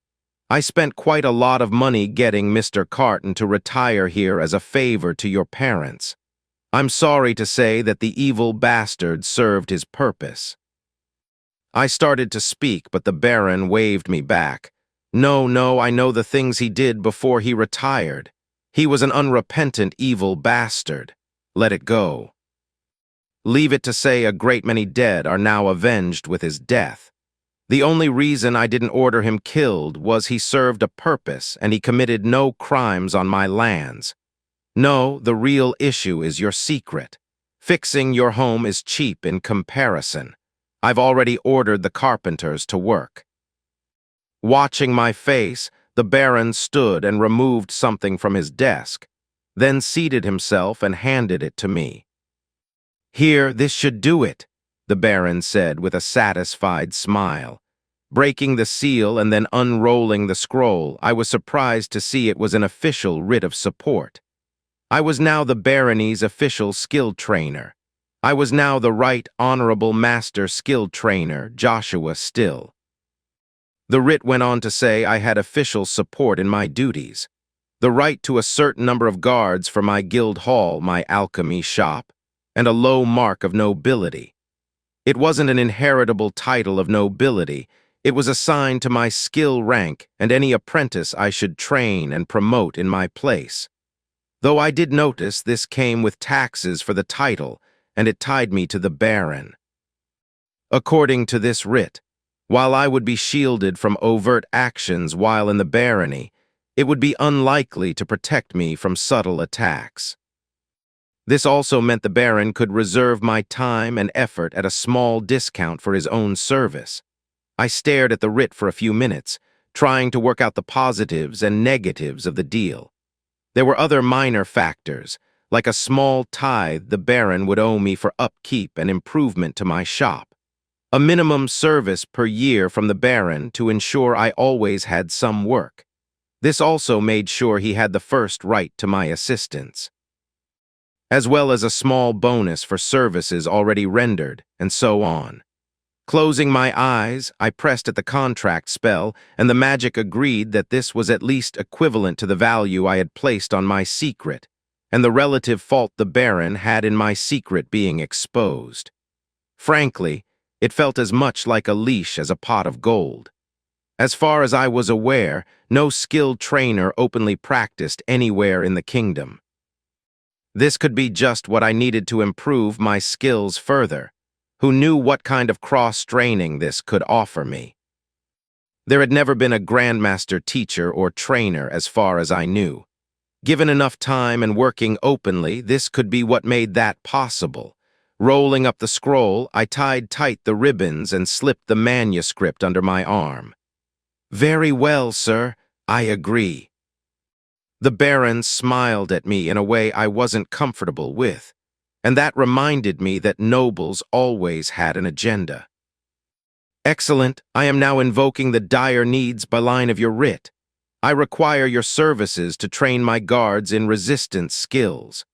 I spent quite a lot of money getting Mr. Carton to retire here as a favor to your parents. I'm sorry to say that the evil bastard served his purpose." I started to speak, but the Baron waved me back. No, I know the things he did before he retired. He was an unrepentant evil bastard. Let it go. Leave it to say a great many dead are now avenged with his death. The only reason I didn't order him killed was he served a purpose and he committed no crimes on my lands. No, the real issue is your secret. Fixing your home is cheap in comparison. I've already ordered the carpenters to work. Watching my face, the Baron stood and removed something from his desk, then seated himself and handed it to me. "Here, this should do it," the Baron said with a satisfied smile. Breaking the seal and then unrolling the scroll, I was surprised to see it was an official writ of support. I was now the barony's official skill trainer. I was now the Right Honorable Master Skill Trainer, Joshua Still. The writ went on to say I had official support in my duties, the right to a certain number of guards for my guild hall, my alchemy shop, and a low mark of nobility. It wasn't an inheritable title of nobility. It was assigned to my skill rank and any apprentice I should train and promote in my place. Though I did notice this came with taxes for the title, and it tied me to the Baron. According to this writ, while I would be shielded from overt actions while in the barony, it would be unlikely to protect me from subtle attacks. This also meant the Baron could reserve my time and effort at a small discount for his own service. I stared at the writ for a few minutes, trying to work out the positives and negatives of the deal. There were other minor factors, like a small tithe the Baron would owe me for upkeep and improvement to my shop. A minimum service per year from the Baron to ensure I always had some work. This also made sure he had the first right to my assistance, as well as a small bonus for services already rendered, and so on. Closing my eyes, I pressed at the contract spell, and the magic agreed that this was at least equivalent to the value I had placed on my secret, and the relative fault the Baron had in my secret being exposed. Frankly, it felt as much like a leash as a pot of gold. As far as I was aware, no skilled trainer openly practiced anywhere in the kingdom. This could be just what I needed to improve my skills further. Who knew what kind of cross-training this could offer me? There had never been a Grandmaster teacher or trainer as far as I knew. Given enough time and working openly, this could be what made that possible. Rolling up the scroll, I tied tight the ribbons and slipped the manuscript under my arm. "Very well, sir. I agree." The Baron smiled at me in a way I wasn't comfortable with, and that reminded me that nobles always had an agenda. "Excellent. I am now invoking the dire needs by line of your writ. I require your services to train my guards in resistance skills.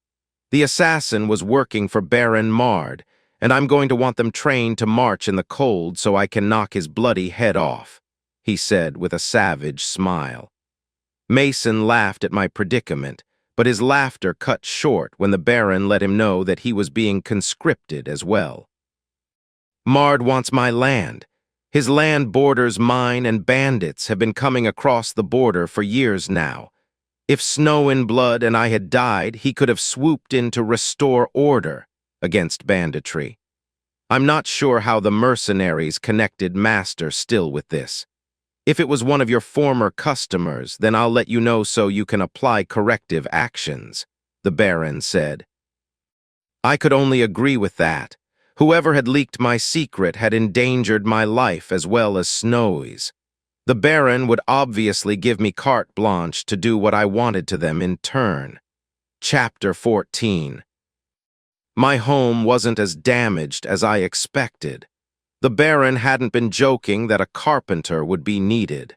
The assassin was working for Baron Mard, and I'm going to want them trained to march in the cold so I can knock his bloody head off," he said with a savage smile. Mason laughed at my predicament, but his laughter cut short when the Baron let him know that he was being conscripted as well. "Mard wants my land. His land borders mine, and bandits have been coming across the border for years now. If Snow in Blood and I had died, he could have swooped in to restore order against banditry. I'm not sure how the mercenaries connected Master Still with this. If it was one of your former customers, then I'll let you know so you can apply corrective actions," the Baron said. I could only agree with that. Whoever had leaked my secret had endangered my life as well as Snow's. The Baron would obviously give me carte blanche to do what I wanted to them in turn. Chapter 14. My home wasn't as damaged as I expected. The Baron hadn't been joking that a carpenter would be needed.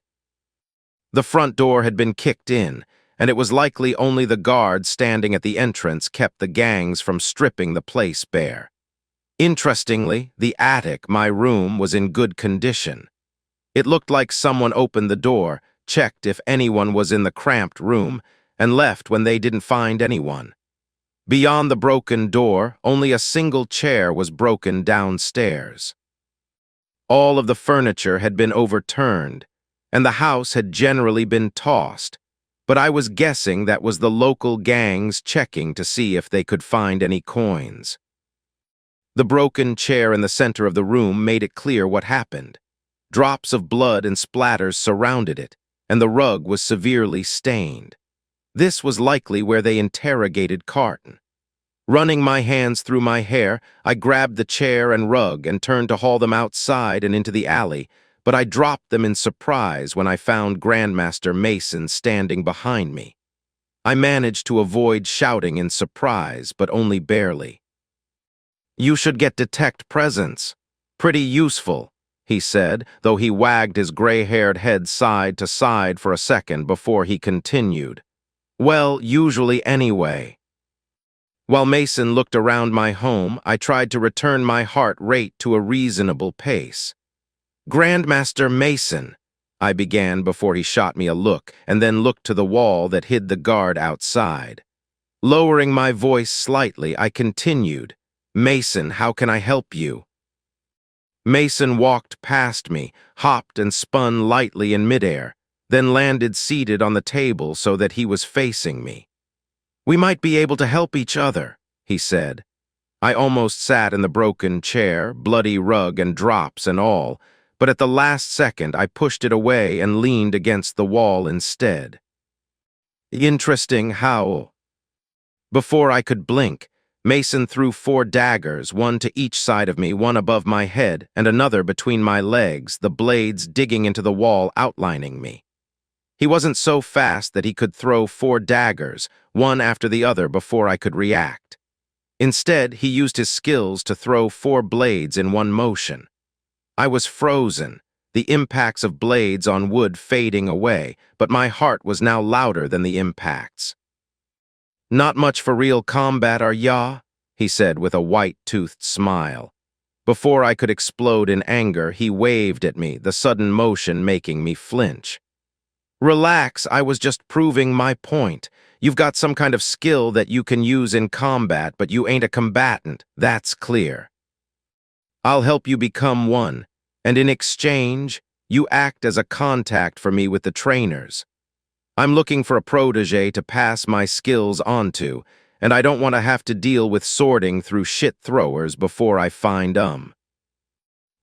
The front door had been kicked in, and it was likely only the guards standing at the entrance kept the gangs from stripping the place bare. Interestingly, the attic, my room, was in good condition. It looked like someone opened the door, checked if anyone was in the cramped room, and left when they didn't find anyone. Beyond the broken door, only a single chair was broken downstairs. All of the furniture had been overturned, and the house had generally been tossed, but I was guessing that was the local gangs checking to see if they could find any coins. The broken chair in the center of the room made it clear what happened. Drops of blood and splatters surrounded it, and the rug was severely stained. This was likely where they interrogated Carton. Running my hands through my hair, I grabbed the chair and rug and turned to haul them outside and into the alley, but I dropped them in surprise when I found Grandmaster Mason standing behind me. I managed to avoid shouting in surprise, but only barely. "You should get detect presence. Pretty useful," he said, though he wagged his gray-haired head side to side for a second before he continued. "Well, usually anyway." While Mason looked around my home, I tried to return my heart rate to a reasonable pace. "Grandmaster Mason," I began before he shot me a look, and then looked to the wall that hid the guard outside. Lowering my voice slightly, I continued, "Mason, how can I help you?" Mason walked past me, hopped and spun lightly in midair, then landed seated on the table so that he was facing me. "We might be able to help each other," he said. I almost sat in the broken chair, bloody rug and drops and all, but at the last second I pushed it away and leaned against the wall instead. Interesting how... Before I could blink, Mason threw 4 daggers, one to each side of me, one above my head, and another between my legs, the blades digging into the wall, outlining me. He wasn't so fast that he could throw 4 daggers, one after the other, before I could react. Instead, he used his skills to throw 4 blades in one motion. I was frozen, the impacts of blades on wood fading away, but my heart was now louder than the impacts. "Not much for real combat, are ya?" he said with a white-toothed smile. Before I could explode in anger, he waved at me, the sudden motion making me flinch. "Relax, I was just proving my point. You've got some kind of skill that you can use in combat, but you ain't a combatant, that's clear. I'll help you become one, and in exchange, you act as a contact for me with the trainers. I'm looking for a protege to pass my skills on to, and I don't want to have to deal with sorting through shit throwers before I find 'em."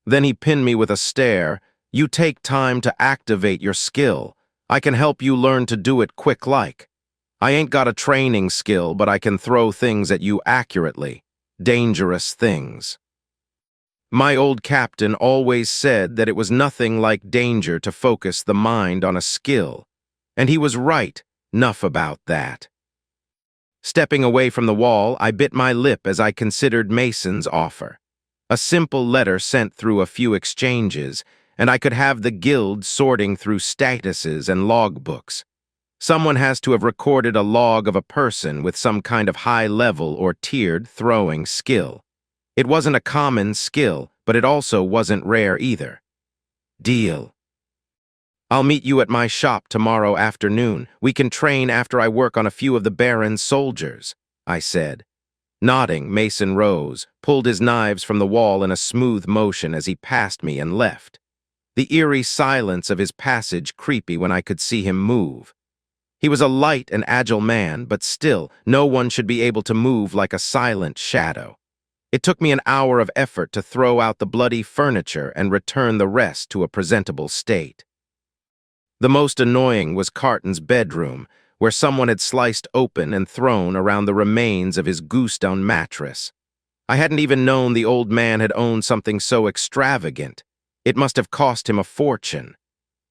Then he pinned me with a stare. "You take time to activate your skill. I can help you learn to do it quick-like. I ain't got a training skill, but I can throw things at you accurately. Dangerous things." My old captain always said that it was nothing like danger to focus the mind on a skill. And he was right, 'nough about that. Stepping away from the wall, I bit my lip as I considered Mason's offer. A simple letter sent through a few exchanges, and I could have the guild sorting through statuses and logbooks. Someone has to have recorded a log of a person with some kind of high-level or tiered throwing skill. It wasn't a common skill, but it also wasn't rare either. Deal. "I'll meet you at my shop tomorrow afternoon. We can train after I work on a few of the Baron's soldiers," I said. Nodding, Mason rose, pulled his knives from the wall in a smooth motion as he passed me and left. The eerie silence of his passage creepy when I could see him move. He was a light and agile man, but still, no one should be able to move like a silent shadow. It took me an hour of effort to throw out the bloody furniture and return the rest to a presentable state. The most annoying was Carton's bedroom, where someone had sliced open and thrown around the remains of his goose-down mattress. I hadn't even known the old man had owned something so extravagant. It must have cost him a fortune.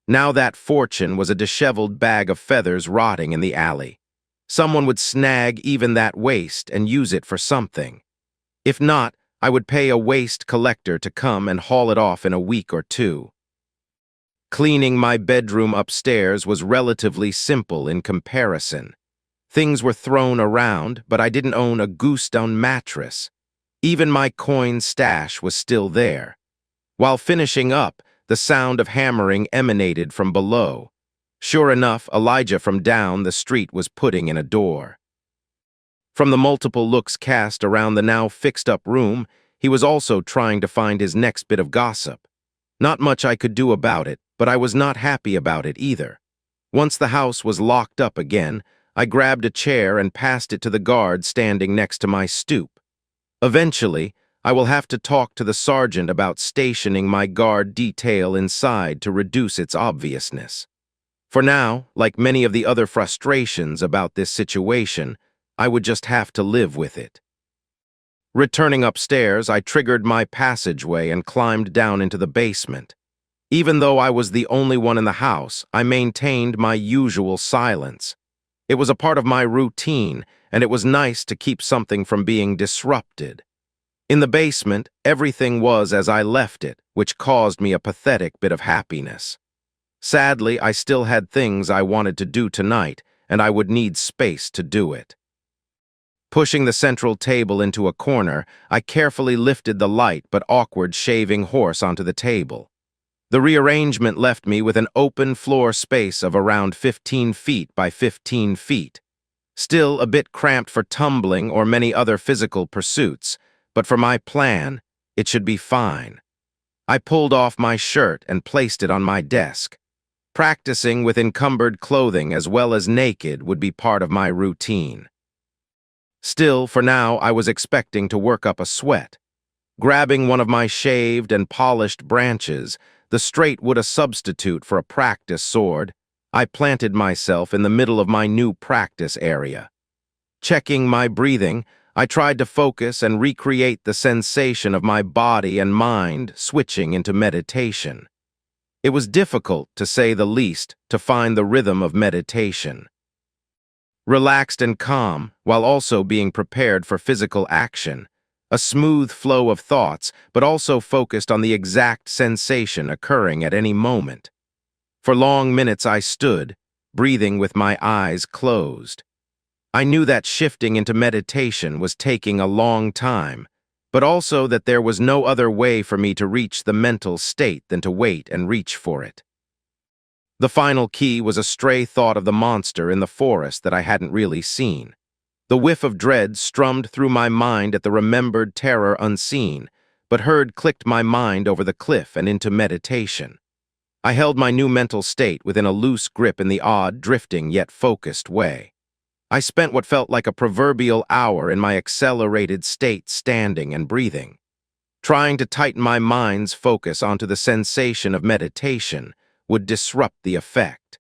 Now that fortune was a disheveled bag of feathers rotting in the alley. Someone would snag even that waste and use it for something. If not, I would pay a waste collector to come and haul it off in a week or two. Cleaning my bedroom upstairs was relatively simple in comparison. Things were thrown around, but I didn't own a goose-down mattress. Even my coin stash was still there. While finishing up, the sound of hammering emanated from below. Sure enough, Elijah from down the street was putting in a door. From the multiple looks cast around the now fixed-up room, he was also trying to find his next bit of gossip. Not much I could do about it, but I was not happy about it either. Once the house was locked up again, I grabbed a chair and passed it to the guard standing next to my stoop. Eventually, I will have to talk to the sergeant about stationing my guard detail inside to reduce its obviousness. For now, like many of the other frustrations about this situation, I would just have to live with it. Returning upstairs, I triggered my passageway and climbed down into the basement. Even though I was the only one in the house, I maintained my usual silence. It was a part of my routine, and it was nice to keep something from being disrupted. In the basement, everything was as I left it, which caused me a pathetic bit of happiness. Sadly, I still had things I wanted to do tonight, and I would need space to do it. Pushing the central table into a corner, I carefully lifted the light but awkward shaving horse onto the table. The rearrangement left me with an open floor space of around 15 feet by 15 feet. Still a bit cramped for tumbling or many other physical pursuits, but for my plan, it should be fine. I pulled off my shirt and placed it on my desk. Practicing with encumbered clothing as well as naked would be part of my routine. Still, for now, I was expecting to work up a sweat. Grabbing one of my shaved and polished branches, the straight wood a substitute for a practice sword, I planted myself in the middle of my new practice area. Checking my breathing, I tried to focus and recreate the sensation of my body and mind switching into meditation. It was difficult, to say the least, to find the rhythm of meditation. Relaxed and calm, while also being prepared for physical action, a smooth flow of thoughts, but also focused on the exact sensation occurring at any moment. For long minutes I stood, breathing with my eyes closed. I knew that shifting into meditation was taking a long time, but also that there was no other way for me to reach the mental state than to wait and reach for it. The final key was a stray thought of the monster in the forest that I hadn't really seen. The whiff of dread strummed through my mind at the remembered terror unseen, but heard clicked my mind over the cliff and into meditation. I held my new mental state within a loose grip in the odd, drifting yet focused way. I spent what felt like a proverbial hour in my accelerated state standing and breathing. Trying to tighten my mind's focus onto the sensation of meditation would disrupt the effect.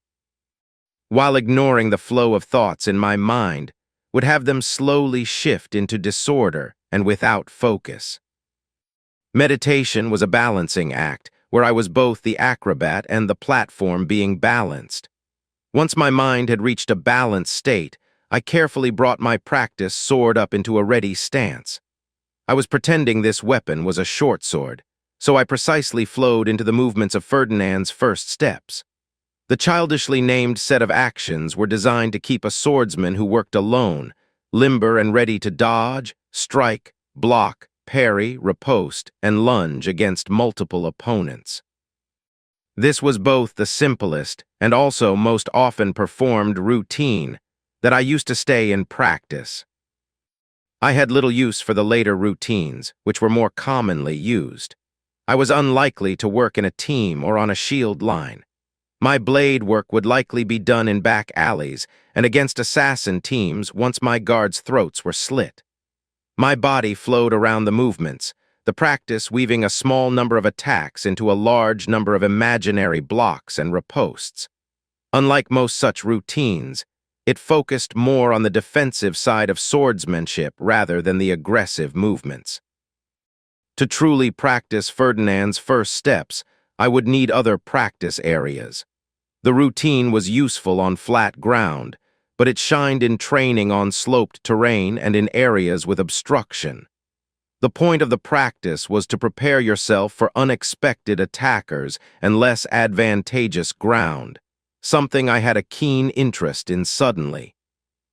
While ignoring the flow of thoughts in my mind, would have them slowly shift into disorder and without focus. Meditation was a balancing act, where I was both the acrobat and the platform being balanced. Once my mind had reached a balanced state, I carefully brought my practice sword up into a ready stance. I was pretending this weapon was a short sword, so I precisely flowed into the movements of Ferdinand's first steps. The childishly named set of actions were designed to keep a swordsman who worked alone, limber and ready to dodge, strike, block, parry, riposte, and lunge against multiple opponents. This was both the simplest and also most often performed routine that I used to stay in practice. I had little use for the later routines, which were more commonly used. I was unlikely to work in a team or on a shield line. My blade work would likely be done in back alleys and against assassin teams once my guards' throats were slit. My body flowed around the movements, the practice weaving a small number of attacks into a large number of imaginary blocks and ripostes. Unlike most such routines, it focused more on the defensive side of swordsmanship rather than the aggressive movements. To truly practice Ferdinand's first steps, I would need other practice areas. The routine was useful on flat ground, but it shined in training on sloped terrain and in areas with obstruction. The point of the practice was to prepare yourself for unexpected attackers and less advantageous ground, something I had a keen interest in suddenly.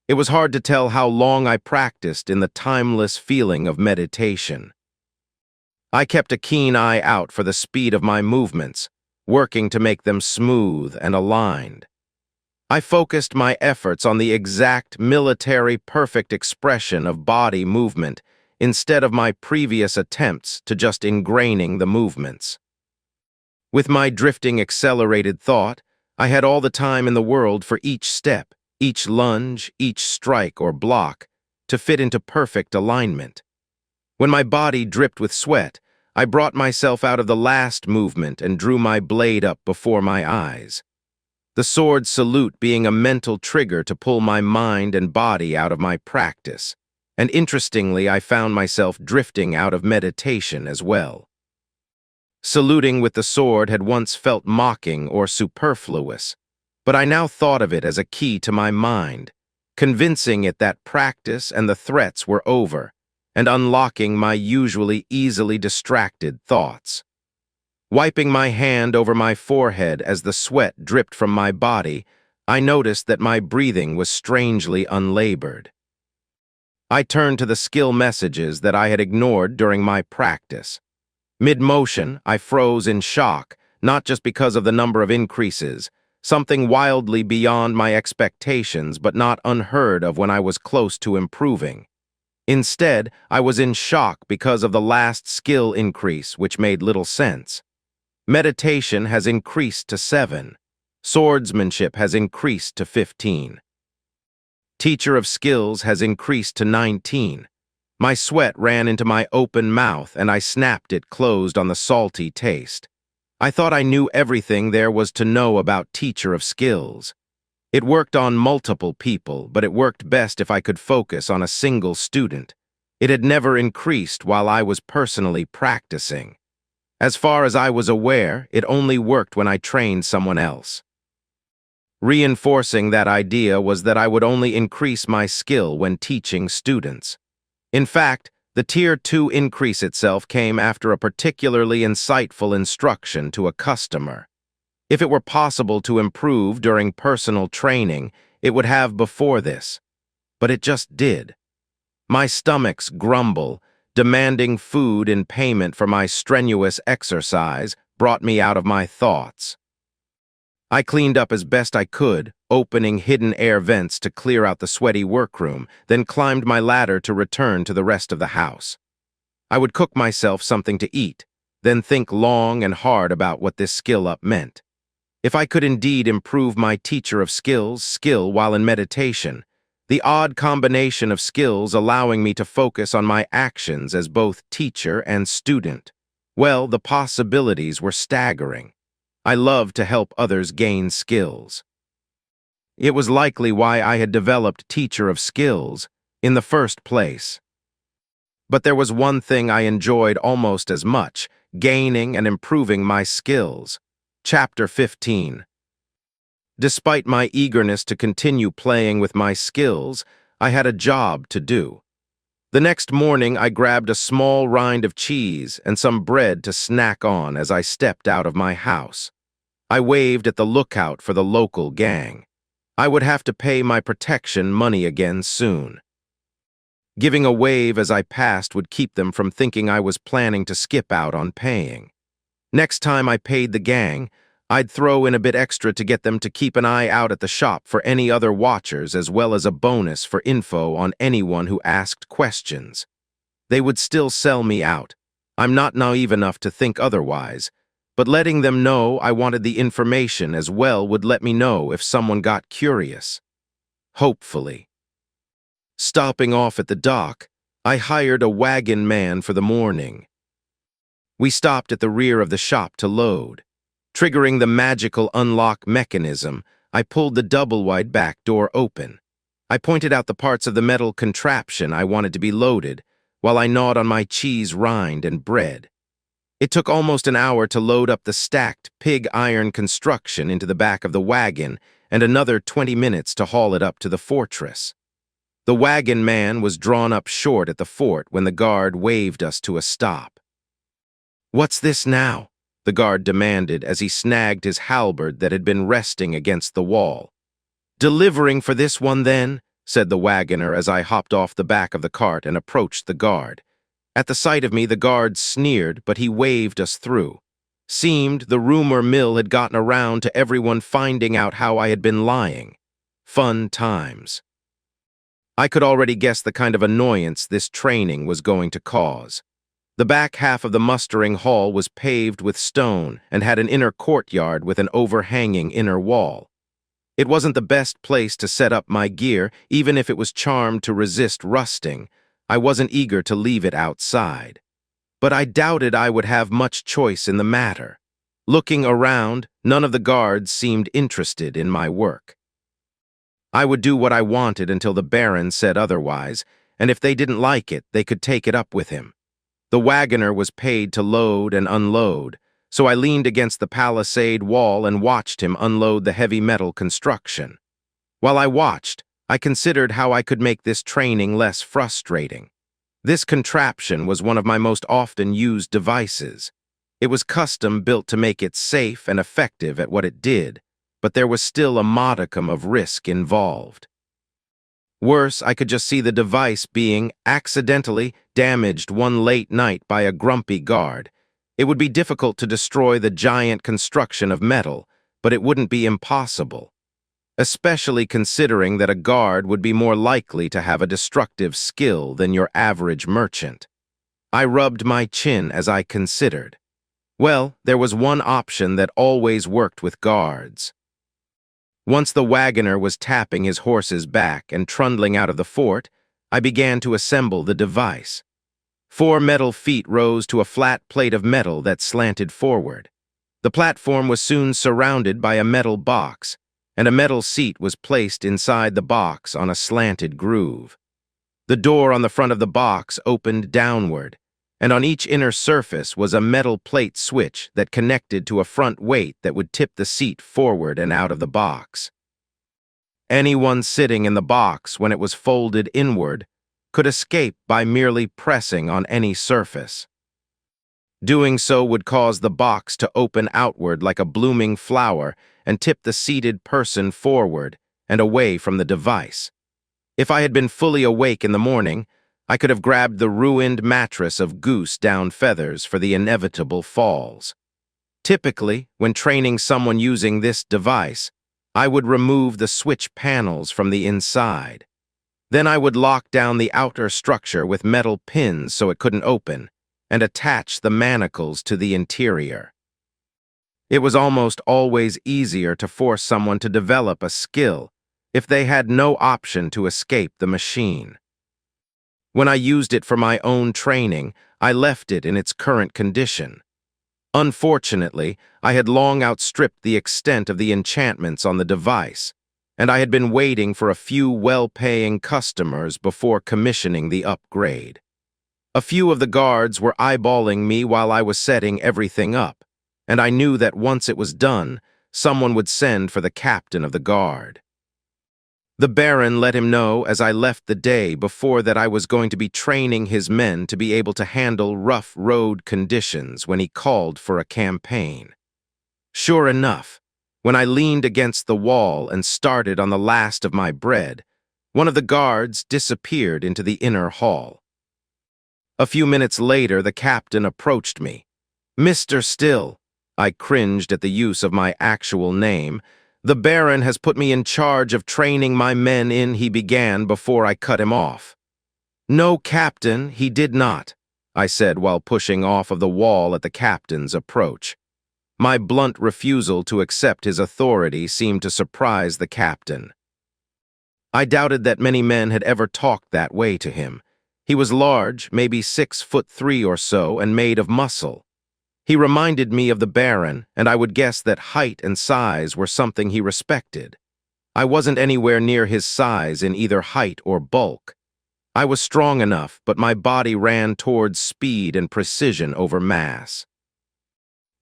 It was hard to tell how long I practiced in the timeless feeling of meditation. I kept a keen eye out for the speed of my movements, working to make them smooth and aligned. I focused my efforts on the exact military perfect expression of body movement instead of my previous attempts to just ingraining the movements. With my drifting accelerated thought, I had all the time in the world for each step, each lunge, each strike or block, to fit into perfect alignment. When my body dripped with sweat, I brought myself out of the last movement and drew my blade up before my eyes. The sword salute being a mental trigger to pull my mind and body out of my practice. And interestingly, I found myself drifting out of meditation as well. Saluting with the sword had once felt mocking or superfluous, but I now thought of it as a key to my mind, convincing it that practice and the threats were over, and unlocking my usually easily distracted thoughts. Wiping my hand over my forehead as the sweat dripped from my body, I noticed that my breathing was strangely unlabored. I turned to the skill messages that I had ignored during my practice. Mid-motion, I froze in shock, not just because of the number of increases, something wildly beyond my expectations but not unheard of when I was close to improving. Instead, I was in shock because of the last skill increase, which made little sense. Meditation has increased to 7. Swordsmanship has increased to 15. Teacher of Skills has increased to 19. My sweat ran into my open mouth and I snapped it closed on the salty taste. I thought I knew everything there was to know about Teacher of Skills. It worked on multiple people, but it worked best if I could focus on a single student. It had never increased while I was personally practicing. As far as I was aware, it only worked when I trained someone else. Reinforcing that idea was that I would only increase my skill when teaching students. In fact, the Tier 2 increase itself came after a particularly insightful instruction to a customer. If it were possible to improve during personal training, it would have before this. But it just did. My stomach's grumble, demanding food in payment for my strenuous exercise, brought me out of my thoughts. I cleaned up as best I could, opening hidden air vents to clear out the sweaty workroom, then climbed my ladder to return to the rest of the house. I would cook myself something to eat, then think long and hard about what this skill-up meant. If I could indeed improve my Teacher of Skills skill while in meditation, the odd combination of skills allowing me to focus on my actions as both teacher and student, well, the possibilities were staggering. I loved to help others gain skills. It was likely why I had developed Teacher of Skills in the first place. But there was one thing I enjoyed almost as much, gaining and improving my skills. Chapter 15. Despite my eagerness to continue playing with my skills, I had a job to do. The next morning, I grabbed a small rind of cheese and some bread to snack on as I stepped out of my house. I waved at the lookout for the local gang. I would have to pay my protection money again soon. Giving a wave as I passed would keep them from thinking I was planning to skip out on paying. Next time I paid the gang, I'd throw in a bit extra to get them to keep an eye out at the shop for any other watchers as well as a bonus for info on anyone who asked questions. They would still sell me out. I'm not naive enough to think otherwise, but letting them know I wanted the information as well would let me know if someone got curious. Hopefully. Stopping off at the dock, I hired a wagon man for the morning. We stopped at the rear of the shop to load. Triggering the magical unlock mechanism, I pulled the double-wide back door open. I pointed out the parts of the metal contraption I wanted to be loaded, while I gnawed on my cheese rind and bread. It took almost an hour to load up the stacked pig iron construction into the back of the wagon and another 20 minutes to haul it up to the fortress. The wagon man was drawn up short at the fort when the guard waved us to a stop. "What's this now?" the guard demanded as he snagged his halberd that had been resting against the wall. "Delivering for this one, then?" said the wagoner as I hopped off the back of the cart and approached the guard. At the sight of me, the guard sneered, but he waved us through. Seemed the rumor mill had gotten around to everyone finding out how I had been lying. Fun times. I could already guess the kind of annoyance this training was going to cause. The back half of the mustering hall was paved with stone and had an inner courtyard with an overhanging inner wall. It wasn't the best place to set up my gear, even if it was charmed to resist rusting. I wasn't eager to leave it outside. But I doubted I would have much choice in the matter. Looking around, none of the guards seemed interested in my work. I would do what I wanted until the Baron said otherwise, and if they didn't like it, they could take it up with him. The wagoner was paid to load and unload, so I leaned against the palisade wall and watched him unload the heavy metal construction. While I watched, I considered how I could make this training less frustrating. This contraption was one of my most often used devices. It was custom built to make it safe and effective at what it did, but there was still a modicum of risk involved. Worse, I could just see the device being accidentally damaged one late night by a grumpy guard. It would be difficult to destroy the giant construction of metal, but it wouldn't be impossible, especially considering that a guard would be more likely to have a destructive skill than your average merchant. I rubbed my chin as I considered. Well, there was one option that always worked with guards. Once the wagoner was tapping his horse's back and trundling out of the fort, I began to assemble the device. 4 metal feet rose to a flat plate of metal that slanted forward. The platform was soon surrounded by a metal box, and a metal seat was placed inside the box on a slanted groove. The door on the front of the box opened downward, and on each inner surface was a metal plate switch that connected to a front weight that would tip the seat forward and out of the box. Anyone sitting in the box when it was folded inward could escape by merely pressing on any surface. Doing so would cause the box to open outward like a blooming flower and tip the seated person forward and away from the device. If I had been fully awake in the morning, I could have grabbed the ruined mattress of goose-down feathers for the inevitable falls. Typically, when training someone using this device, I would remove the switch panels from the inside. Then I would lock down the outer structure with metal pins so it couldn't open, and attach the manacles to the interior. It was almost always easier to force someone to develop a skill if they had no option to escape the machine. When I used it for my own training, I left it in its current condition. Unfortunately, I had long outstripped the extent of the enchantments on the device, and I had been waiting for a few well-paying customers before commissioning the upgrade. A few of the guards were eyeballing me while I was setting everything up, and I knew that once it was done, someone would send for the captain of the guard. The Baron let him know as I left the day before that I was going to be training his men to be able to handle rough road conditions when he called for a campaign. Sure enough, when I leaned against the wall and started on the last of my bread, one of the guards disappeared into the inner hall. A few minutes later, the captain approached me. "Mr. Still," I cringed at the use of my actual name. "The Baron has put me in charge of training my men in," he began before I cut him off. "No, Captain, he did not," I said while pushing off of the wall at the captain's approach. My blunt refusal to accept his authority seemed to surprise the captain. I doubted that many men had ever talked that way to him. He was large, maybe 6'3" or so, and made of muscle. He reminded me of the Baron, and I would guess that height and size were something he respected. I wasn't anywhere near his size in either height or bulk. I was strong enough, but my body ran towards speed and precision over mass.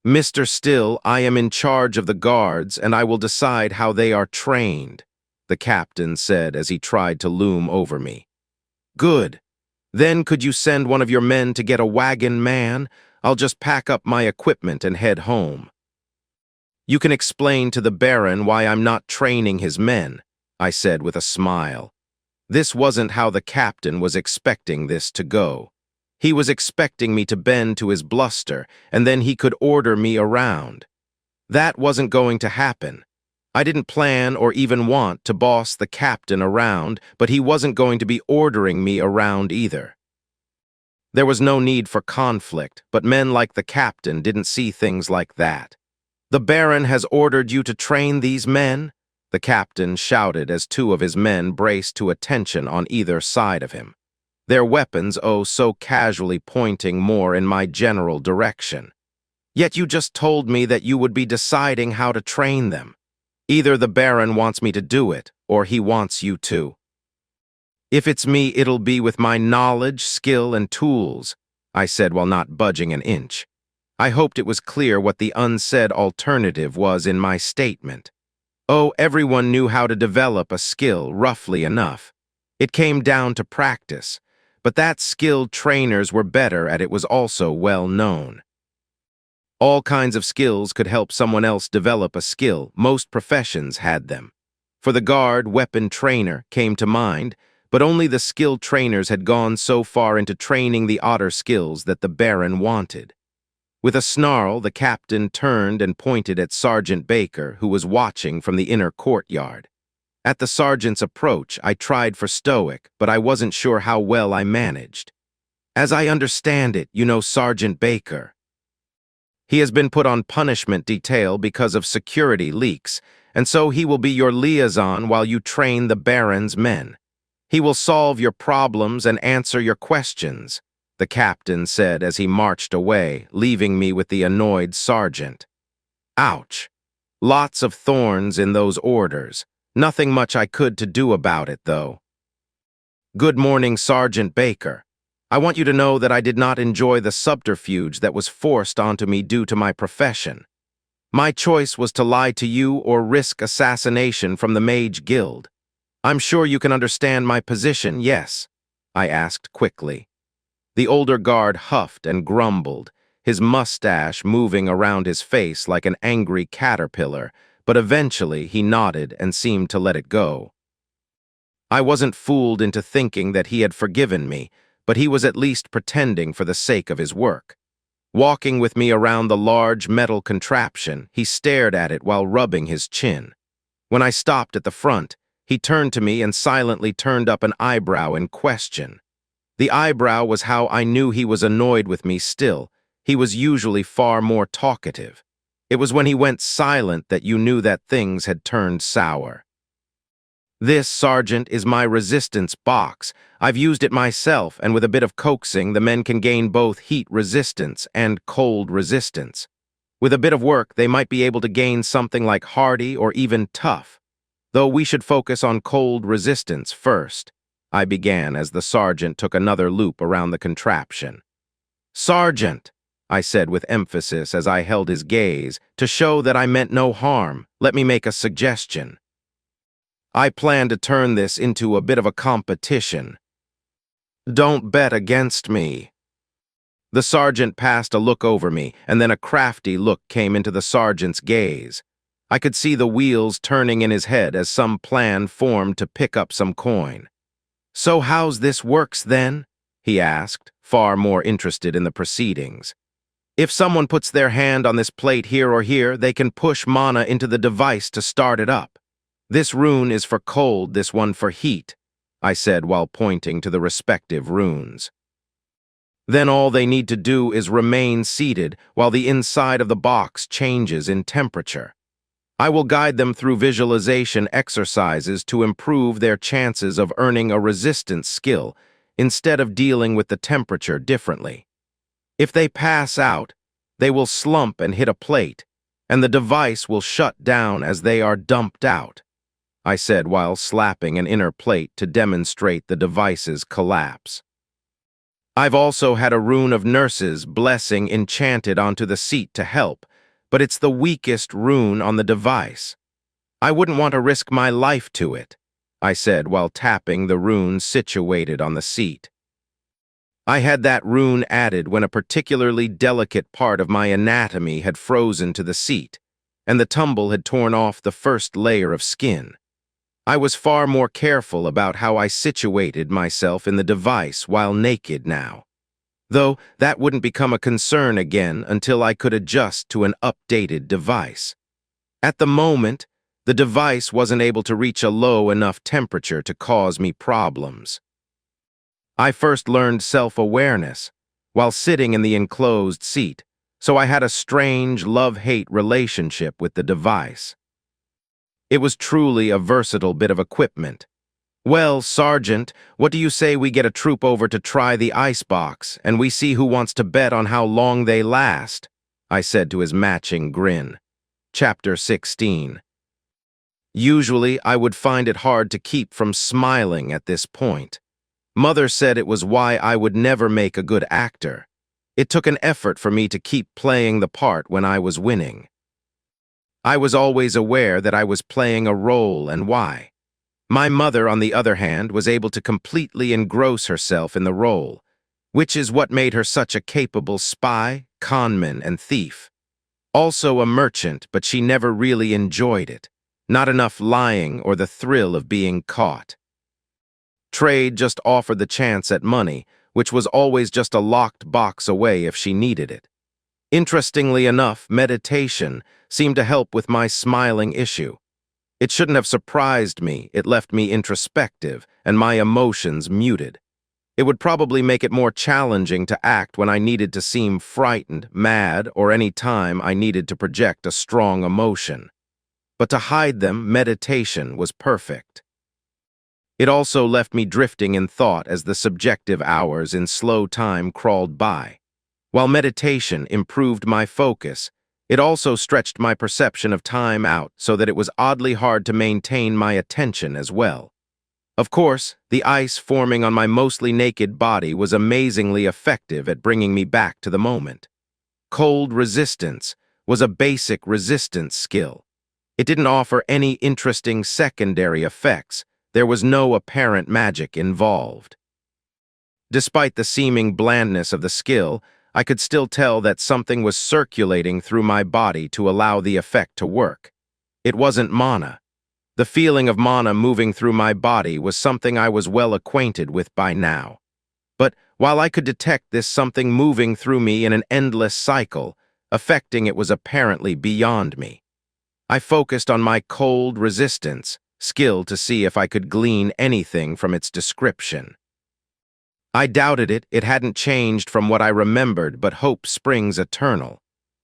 Mr. Still, I am in charge of the guards, and I will decide how they are trained, the captain said as he tried to loom over me. Good. Then could you send one of your men to get a wagon man? I'll just pack up my equipment and head home. You can explain to the Baron why I'm not training his men, I said with a smile. This wasn't how the captain was expecting this to go. He was expecting me to bend to his bluster, and then he could order me around. That wasn't going to happen. I didn't plan or even want to boss the captain around, but he wasn't going to be ordering me around either. There was no need for conflict, but men like the captain didn't see things like that. The Baron has ordered you to train these men? The captain shouted as two of his men braced to attention on either side of him, their weapons so casually pointing more in my general direction. Yet you just told me that you would be deciding how to train them. Either the Baron wants me to do it, or he wants you to. If it's me, it'll be with my knowledge, skill, and tools, I said while not budging an inch. I hoped it was clear what the unsaid alternative was in my statement. Everyone knew how to develop a skill roughly enough. It came down to practice, but that skilled trainers were better at it was also well known. All kinds of skills could help someone else develop a skill. Most professions had them. For the guard, weapon trainer came to mind, but only the skilled trainers had gone so far into training the otter skills that the Baron wanted. With a snarl, the captain turned and pointed at Sergeant Baker, who was watching from the inner courtyard. At the sergeant's approach, I tried for stoic, but I wasn't sure how well I managed. As I understand it, you know Sergeant Baker. He has been put on punishment detail because of security leaks, and so he will be your liaison while you train the Baron's men. He will solve your problems and answer your questions, the captain said as he marched away, leaving me with the annoyed sergeant. Ouch. Lots of thorns in those orders. Nothing much I could to do about it, though. Good morning, Sergeant Baker. I want you to know that I did not enjoy the subterfuge that was forced onto me due to my profession. My choice was to lie to you or risk assassination from the Mage Guild. I'm sure you can understand my position, yes? I asked quickly. The older guard huffed and grumbled, his mustache moving around his face like an angry caterpillar, but eventually he nodded and seemed to let it go. I wasn't fooled into thinking that he had forgiven me, but he was at least pretending for the sake of his work. Walking with me around the large metal contraption, he stared at it while rubbing his chin. When I stopped at the front, he turned to me and silently turned up an eyebrow in question. The eyebrow was how I knew he was annoyed with me still. He was usually far more talkative. It was when he went silent that you knew that things had turned sour. This, Sergeant, is my resistance box. I've used it myself, and with a bit of coaxing, the men can gain both heat resistance and cold resistance. With a bit of work, they might be able to gain something like hardy or even tough. Though we should focus on cold resistance first, I began as the sergeant took another loop around the contraption. Sergeant, I said with emphasis as I held his gaze, to show that I meant no harm, let me make a suggestion. I plan to turn this into a bit of a competition. Don't bet against me. The sergeant passed a look over me, and then a crafty look came into the sergeant's gaze. I could see the wheels turning in his head as some plan formed to pick up some coin. So how's this works then? He asked, far more interested in the proceedings. If someone puts their hand on this plate here or here, they can push mana into the device to start it up. This rune is for cold, this one for heat, I said while pointing to the respective runes. Then all they need to do is remain seated while the inside of the box changes in temperature. I will guide them through visualization exercises to improve their chances of earning a resistance skill instead of dealing with the temperature differently. If they pass out, they will slump and hit a plate, and the device will shut down as they are dumped out. I said while slapping an inner plate to demonstrate the device's collapse. I've also had a rune of Nurse's blessing enchanted onto the seat to help, but it's the weakest rune on the device. I wouldn't want to risk my life to it, I said while tapping the rune situated on the seat. I had that rune added when a particularly delicate part of my anatomy had frozen to the seat, and the tumble had torn off the first layer of skin. I was far more careful about how I situated myself in the device while naked now, though that wouldn't become a concern again until I could adjust to an updated device. At the moment, the device wasn't able to reach a low enough temperature to cause me problems. I first learned self-awareness while sitting in the enclosed seat, so I had a strange love-hate relationship with the device. It was truly a versatile bit of equipment. "Well, Sergeant, what do you say we get a troop over to try the icebox, and we see who wants to bet on how long they last?" I said to his matching grin. Chapter 16. Usually, I would find it hard to keep from smiling at this point. Mother said it was why I would never make a good actor. It took an effort for me to keep playing the part when I was winning. I was always aware that I was playing a role and why. My mother, on the other hand, was able to completely engross herself in the role, which is what made her such a capable spy, conman, and thief. Also a merchant, but she never really enjoyed it. Not enough lying or the thrill of being caught. Trade just offered the chance at money, which was always just a locked box away if she needed it. Interestingly enough, meditation seemed to help with my smiling issue. It shouldn't have surprised me. It left me introspective and my emotions muted. It would probably make it more challenging to act when I needed to seem frightened, mad, or any time I needed to project a strong emotion. But to hide them, meditation was perfect. It also left me drifting in thought as the subjective hours in slow time crawled by. While meditation improved my focus, it also stretched my perception of time out so that it was oddly hard to maintain my attention as well. Of course, the ice forming on my mostly naked body was amazingly effective at bringing me back to the moment. Cold resistance was a basic resistance skill. It didn't offer any interesting secondary effects. There was no apparent magic involved. Despite the seeming blandness of the skill, I could still tell that something was circulating through my body to allow the effect to work. It wasn't mana. The feeling of mana moving through my body was something I was well acquainted with by now. But while I could detect this something moving through me in an endless cycle, affecting it was apparently beyond me. I focused on my cold resistance skill to see if I could glean anything from its description. I doubted it. It hadn't changed from what I remembered, but hope springs eternal.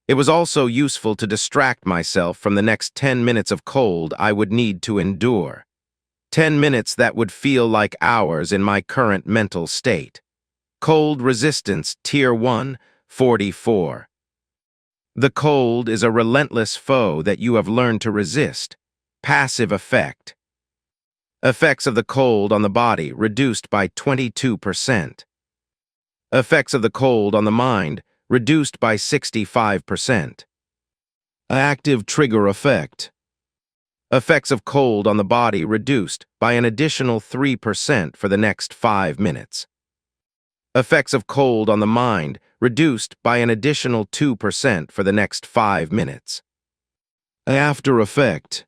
It was also useful to distract myself from the next 10 minutes of cold I would need to endure. 10 minutes that would feel like hours in my current mental state. Cold resistance, Tier 1, 44. The cold is a relentless foe that you have learned to resist. Passive effect. Effects of the cold on the body reduced by 22%. Effects of the cold on the mind reduced by 65%. Active trigger effect. Effects of cold on the body reduced by an additional 3% for the next 5 minutes. Effects of cold on the mind reduced by an additional 2% for the next 5 minutes. After effect.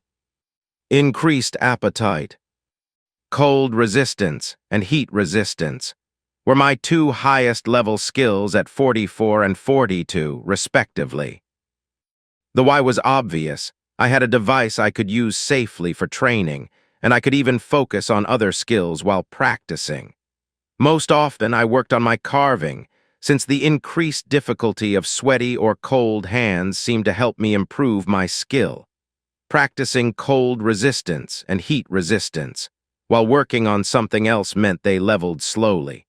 Increased appetite. Cold resistance and heat resistance were my two highest level skills at 44 and 42, respectively. The why was obvious. I had a device I could use safely for training, and I could even focus on other skills while practicing. Most often, I worked on my carving, since the increased difficulty of sweaty or cold hands seemed to help me improve my skill. Practicing cold resistance and heat resistance while working on something else meant they leveled slowly.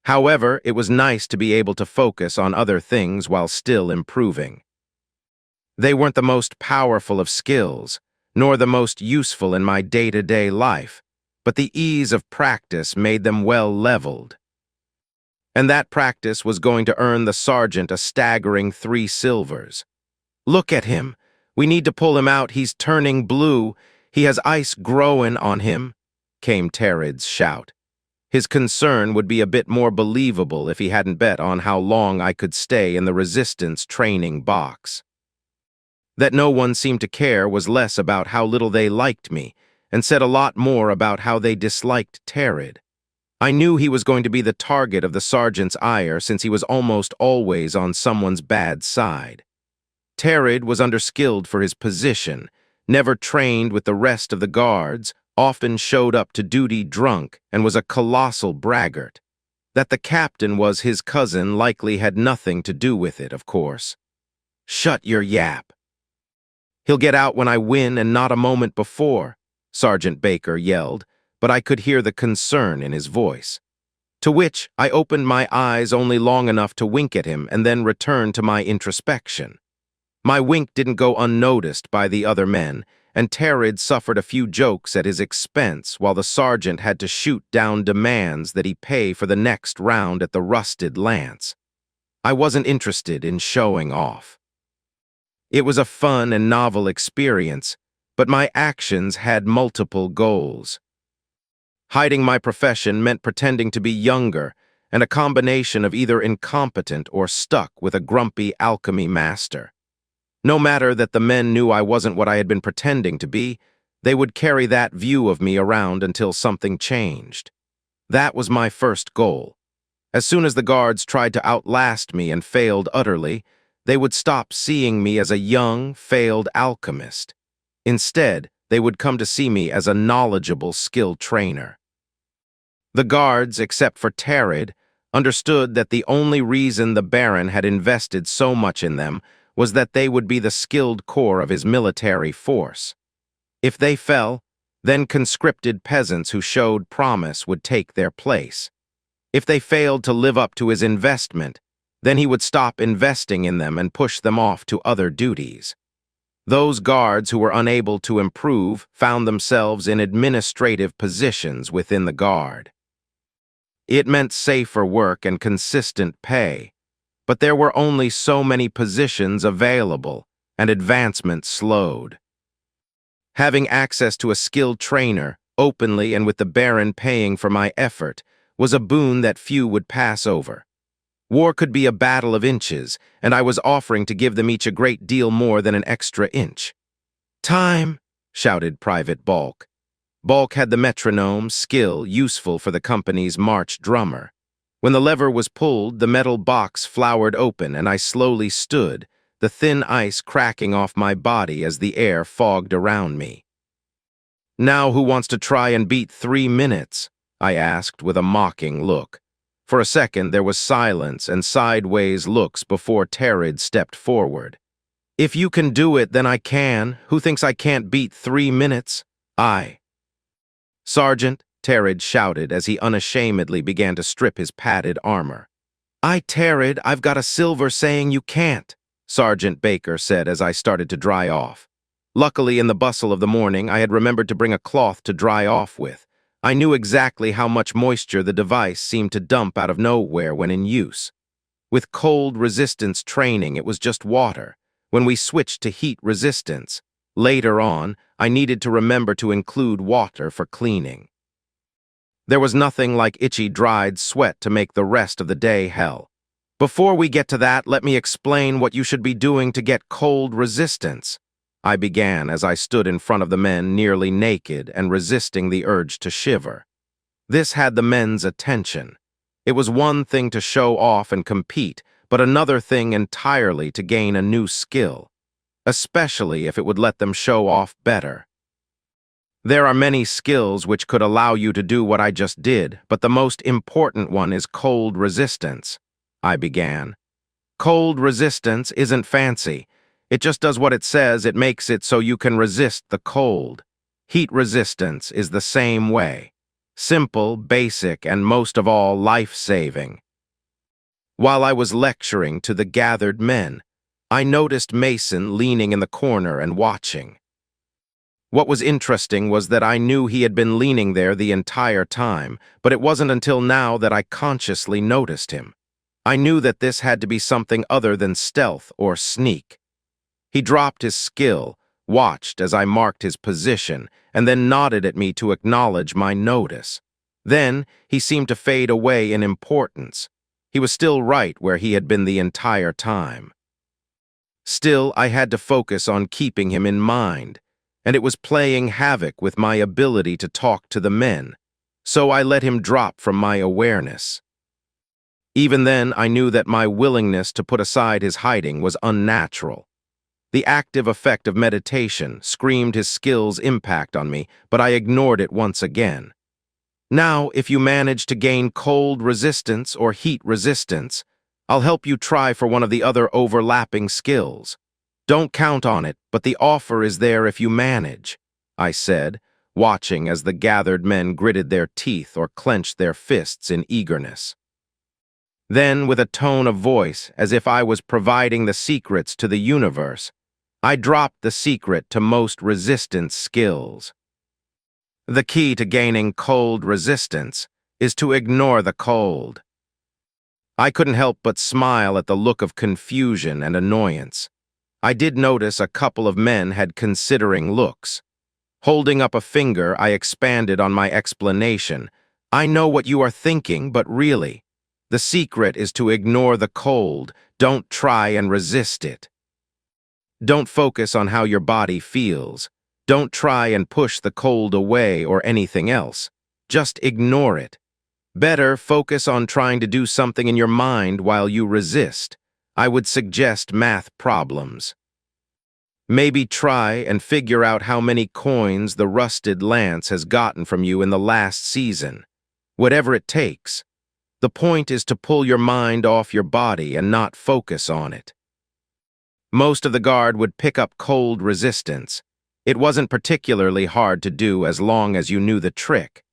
However, it was nice to be able to focus on other things while still improving. They weren't the most powerful of skills, nor the most useful in my day-to-day life, but the ease of practice made them well leveled. And that practice was going to earn the sergeant a staggering 3 silvers. "Look at him. We need to pull him out. He's turning blue. He has ice growing on him," came Tarid's shout. His concern would be a bit more believable if he hadn't bet on how long I could stay in the resistance training box. That no one seemed to care was less about how little they liked me, and said a lot more about how they disliked Tarid. I knew he was going to be the target of the sergeant's ire since he was almost always on someone's bad side. Tarid was underskilled for his position, never trained with the rest of the guards, often showed up to duty drunk, and was a colossal braggart. That the captain was his cousin likely had nothing to do with it, of course. "Shut your yap. He'll get out when I win and not a moment before," Sergeant Baker yelled, but I could hear the concern in his voice. To which I opened my eyes only long enough to wink at him and then return to my introspection. My wink didn't go unnoticed by the other men, and Tarid suffered a few jokes at his expense while the sergeant had to shoot down demands that he pay for the next round at the Rusted Lance. I wasn't interested in showing off. It was a fun and novel experience, but my actions had multiple goals. Hiding my profession meant pretending to be younger, and a combination of either incompetent or stuck with a grumpy alchemy master. No matter that the men knew I wasn't what I had been pretending to be, they would carry that view of me around until something changed. That was my first goal. As soon as the guards tried to outlast me and failed utterly, they would stop seeing me as a young, failed alchemist. Instead, they would come to see me as a knowledgeable skill trainer. The guards, except for Tarid, understood that the only reason the Baron had invested so much in them was that they would be the skilled core of his military force. If they fell, then conscripted peasants who showed promise would take their place. If they failed to live up to his investment, then he would stop investing in them and push them off to other duties. Those guards who were unable to improve found themselves in administrative positions within the guard. It meant safer work and consistent pay, but there were only so many positions available, and advancement slowed. Having access to a skilled trainer, openly and with the Baron paying for my effort, was a boon that few would pass over. War could be a battle of inches, and I was offering to give them each a great deal more than an extra inch. "Time!" shouted Private Balk. Balk had the metronome, skill useful for the company's march drummer. When the lever was pulled, the metal box flowered open, and I slowly stood, the thin ice cracking off my body as the air fogged around me. "Now who wants to try and beat 3 minutes?" I asked with a mocking look. For a second there was silence and sideways looks before Tarid stepped forward. "If you can do it, then I can. Who thinks I can't beat 3 minutes? I." "Sergeant," Tarid shouted as he unashamedly began to strip his padded armor. Tarid, I've got a silver saying you can't," Sergeant Baker said as I started to dry off. Luckily, in the bustle of the morning, I had remembered to bring a cloth to dry off with. I knew exactly how much moisture the device seemed to dump out of nowhere when in use. With cold resistance training, it was just water. When we switched to heat resistance, later on, I needed to remember to include water for cleaning. There was nothing like itchy, dried sweat to make the rest of the day hell. "Before we get to that, let me explain what you should be doing to get cold resistance," I began as I stood in front of the men nearly naked and resisting the urge to shiver. This had the men's attention. It was one thing to show off and compete, but another thing entirely to gain a new skill, especially if it would let them show off better. "There are many skills which could allow you to do what I just did, but the most important one is cold resistance," I began. "Cold resistance isn't fancy. It just does what it says. It makes it so you can resist the cold. Heat resistance is the same way. Simple, basic, and most of all, life-saving." While I was lecturing to the gathered men, I noticed Mason leaning in the corner and watching. What was interesting was that I knew he had been leaning there the entire time, but it wasn't until now that I consciously noticed him. I knew that this had to be something other than stealth or sneak. He dropped his skill, watched as I marked his position, and then nodded at me to acknowledge my notice. Then, he seemed to fade away in importance. He was still right where he had been the entire time. Still, I had to focus on keeping him in mind, and it was playing havoc with my ability to talk to the men, so I let him drop from my awareness. Even then, I knew that my willingness to put aside his hiding was unnatural. The active effect of meditation screamed his skill's impact on me, but I ignored it once again. Now, if you manage to gain cold resistance or heat resistance, I'll help you try for one of the other overlapping skills. Don't count on it, but the offer is there if you manage, I said, watching as the gathered men gritted their teeth or clenched their fists in eagerness. Then, with a tone of voice, as if I was providing the secrets to the universe, I dropped the secret to most resistance skills. The key to gaining cold resistance is to ignore the cold. I couldn't help but smile at the look of confusion and annoyance. I did notice a couple of men had considering looks. Holding up a finger, I expanded on my explanation. I know what you are thinking, but really, the secret is to ignore the cold. Don't try and resist it. Don't focus on how your body feels. Don't try and push the cold away or anything else. Just ignore it. Better focus on trying to do something in your mind while you resist. I would suggest math problems. Maybe try and figure out how many coins the rusted lance has gotten from you in the last season. Whatever it takes. The point is to pull your mind off your body and not focus on it. Most of the guard would pick up cold resistance. It wasn't particularly hard to do as long as you knew the trick.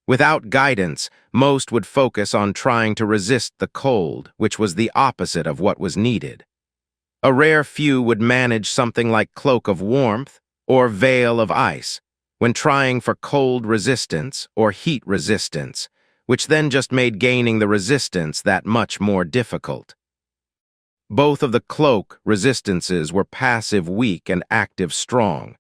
Without guidance, most would focus on trying to resist the cold, which was the opposite of what was needed. A rare few would manage something like Cloak of Warmth or Veil of Ice when trying for cold resistance or heat resistance, which then just made gaining the resistance that much more difficult. Both of the cloak resistances were passive weak and active strong.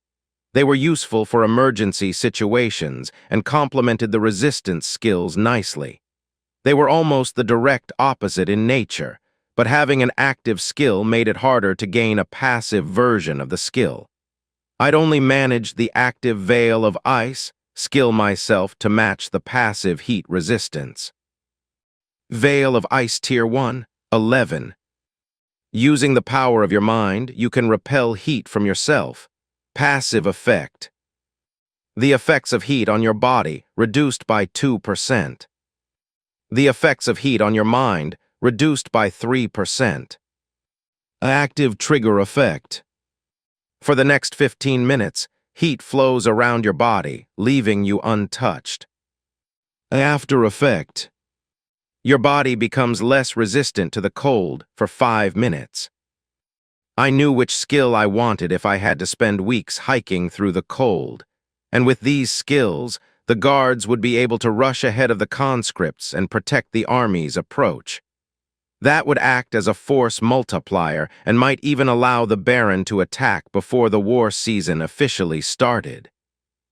They were useful for emergency situations and complemented the resistance skills nicely. They were almost the direct opposite in nature, but having an active skill made it harder to gain a passive version of the skill. I'd only managed the active Veil of Ice skill myself to match the passive heat resistance. Veil of Ice Tier 1, 11. Using the power of your mind, you can repel heat from yourself. Passive effect. The effects of heat on your body reduced by 2%. The effects of heat on your mind reduced by 3%. Active trigger effect. For the next 15 minutes, heat flows around your body, leaving you untouched. After effect. Your body becomes less resistant to the cold for 5 minutes. I knew which skill I wanted if I had to spend weeks hiking through the cold, and with these skills, the guards would be able to rush ahead of the conscripts and protect the army's approach. That would act as a force multiplier and might even allow the Baron to attack before the war season officially started.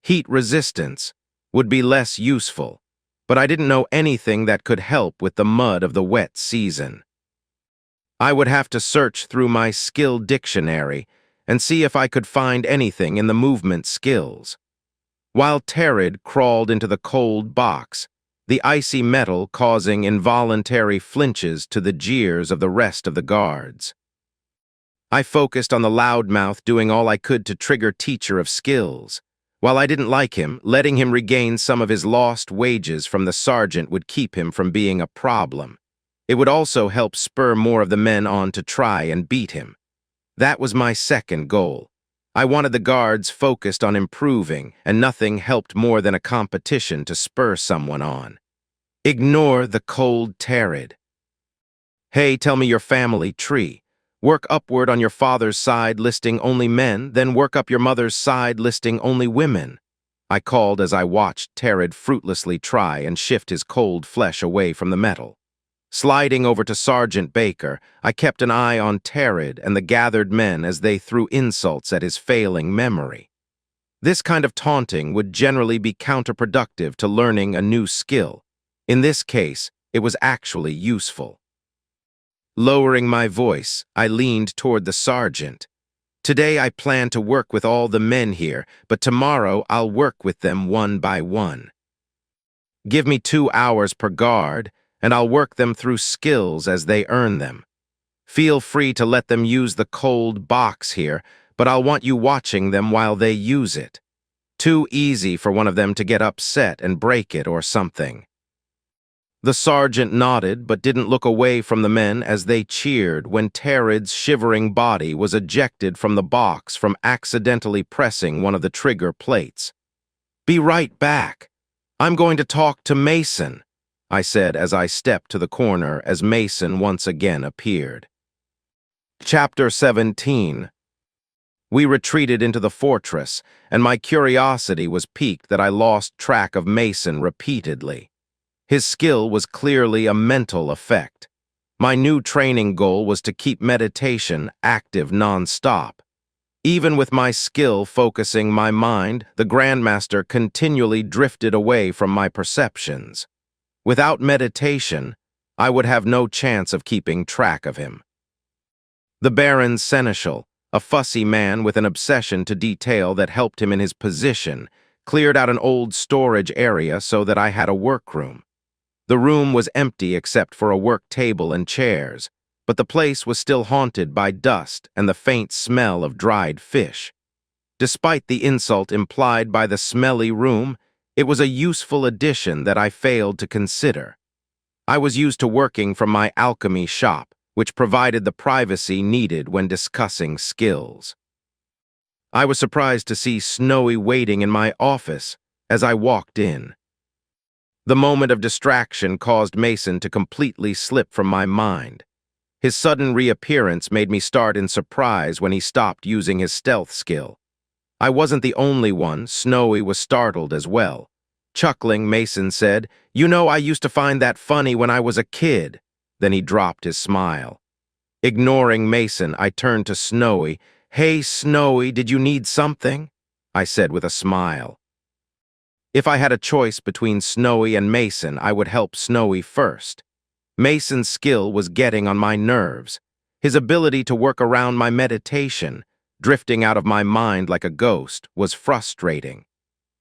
Heat resistance would be less useful, but I didn't know anything that could help with the mud of the wet season. I would have to search through my skill dictionary and see if I could find anything in the movement skills. While Terid crawled into the cold box, the icy metal causing involuntary flinches to the jeers of the rest of the guards. I focused on the loudmouth doing all I could to trigger Teacher of Skills. While I didn't like him, letting him regain some of his lost wages from the sergeant would keep him from being a problem. It would also help spur more of the men on to try and beat him. That was my second goal. I wanted the guards focused on improving, and nothing helped more than a competition to spur someone on. Ignore the cold Terid. Hey, tell me your family tree. Work upward on your father's side listing only men, then work up your mother's side listing only women. I called as I watched Tarid fruitlessly try and shift his cold flesh away from the metal. Sliding over to Sergeant Baker, I kept an eye on Tarid and the gathered men as they threw insults at his failing memory. This kind of taunting would generally be counterproductive to learning a new skill. In this case, it was actually useful. Lowering my voice, I leaned toward the sergeant. Today I plan to work with all the men here, but tomorrow I'll work with them one by one. Give me 2 hours per guard, and I'll work them through skills as they earn them. Feel free to let them use the cold box here, but I'll want you watching them while they use it. Too easy for one of them to get upset and break it or something. The sergeant nodded but didn't look away from the men as they cheered when Tarid's shivering body was ejected from the box from accidentally pressing one of the trigger plates. "Be right back. I'm going to talk to Mason," I said as I stepped to the corner as Mason once again appeared. Chapter 17. We retreated into the fortress, and my curiosity was piqued that I lost track of Mason repeatedly. His skill was clearly a mental effect. My new training goal was to keep meditation active non-stop. Even with my skill focusing my mind, the Grandmaster continually drifted away from my perceptions. Without meditation, I would have no chance of keeping track of him. The Baron's Seneschal, a fussy man with an obsession to detail that helped him in his position, cleared out an old storage area so that I had a workroom. The room was empty except for a work table and chairs, but the place was still haunted by dust and the faint smell of dried fish. Despite the insult implied by the smelly room, it was a useful addition that I failed to consider. I was used to working from my alchemy shop, which provided the privacy needed when discussing skills. I was surprised to see Snowy waiting in my office as I walked in. The moment of distraction caused Mason to completely slip from my mind. His sudden reappearance made me start in surprise when he stopped using his stealth skill. I wasn't the only one. Snowy was startled as well. Chuckling, Mason said, "You know, I used to find that funny when I was a kid." Then he dropped his smile. Ignoring Mason, I turned to Snowy. "Hey, Snowy, did you need something?" I said with a smile. If I had a choice between Snowy and Mason, I would help Snowy first. Mason's skill was getting on my nerves. His ability to work around my meditation, drifting out of my mind like a ghost, was frustrating.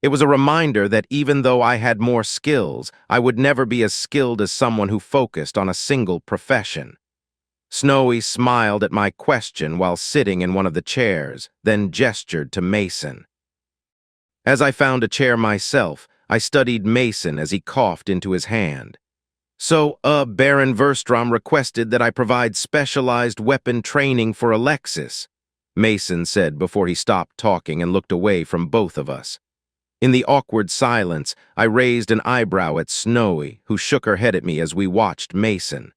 It was a reminder that even though I had more skills, I would never be as skilled as someone who focused on a single profession. Snowy smiled at my question while sitting in one of the chairs, then gestured to Mason. As I found a chair myself, I studied Mason as he coughed into his hand. "So, Baron Verstrom requested that I provide specialized weapon training for Alexis," Mason said before he stopped talking and looked away from both of us. In the awkward silence, I raised an eyebrow at Snowy, who shook her head at me as we watched Mason.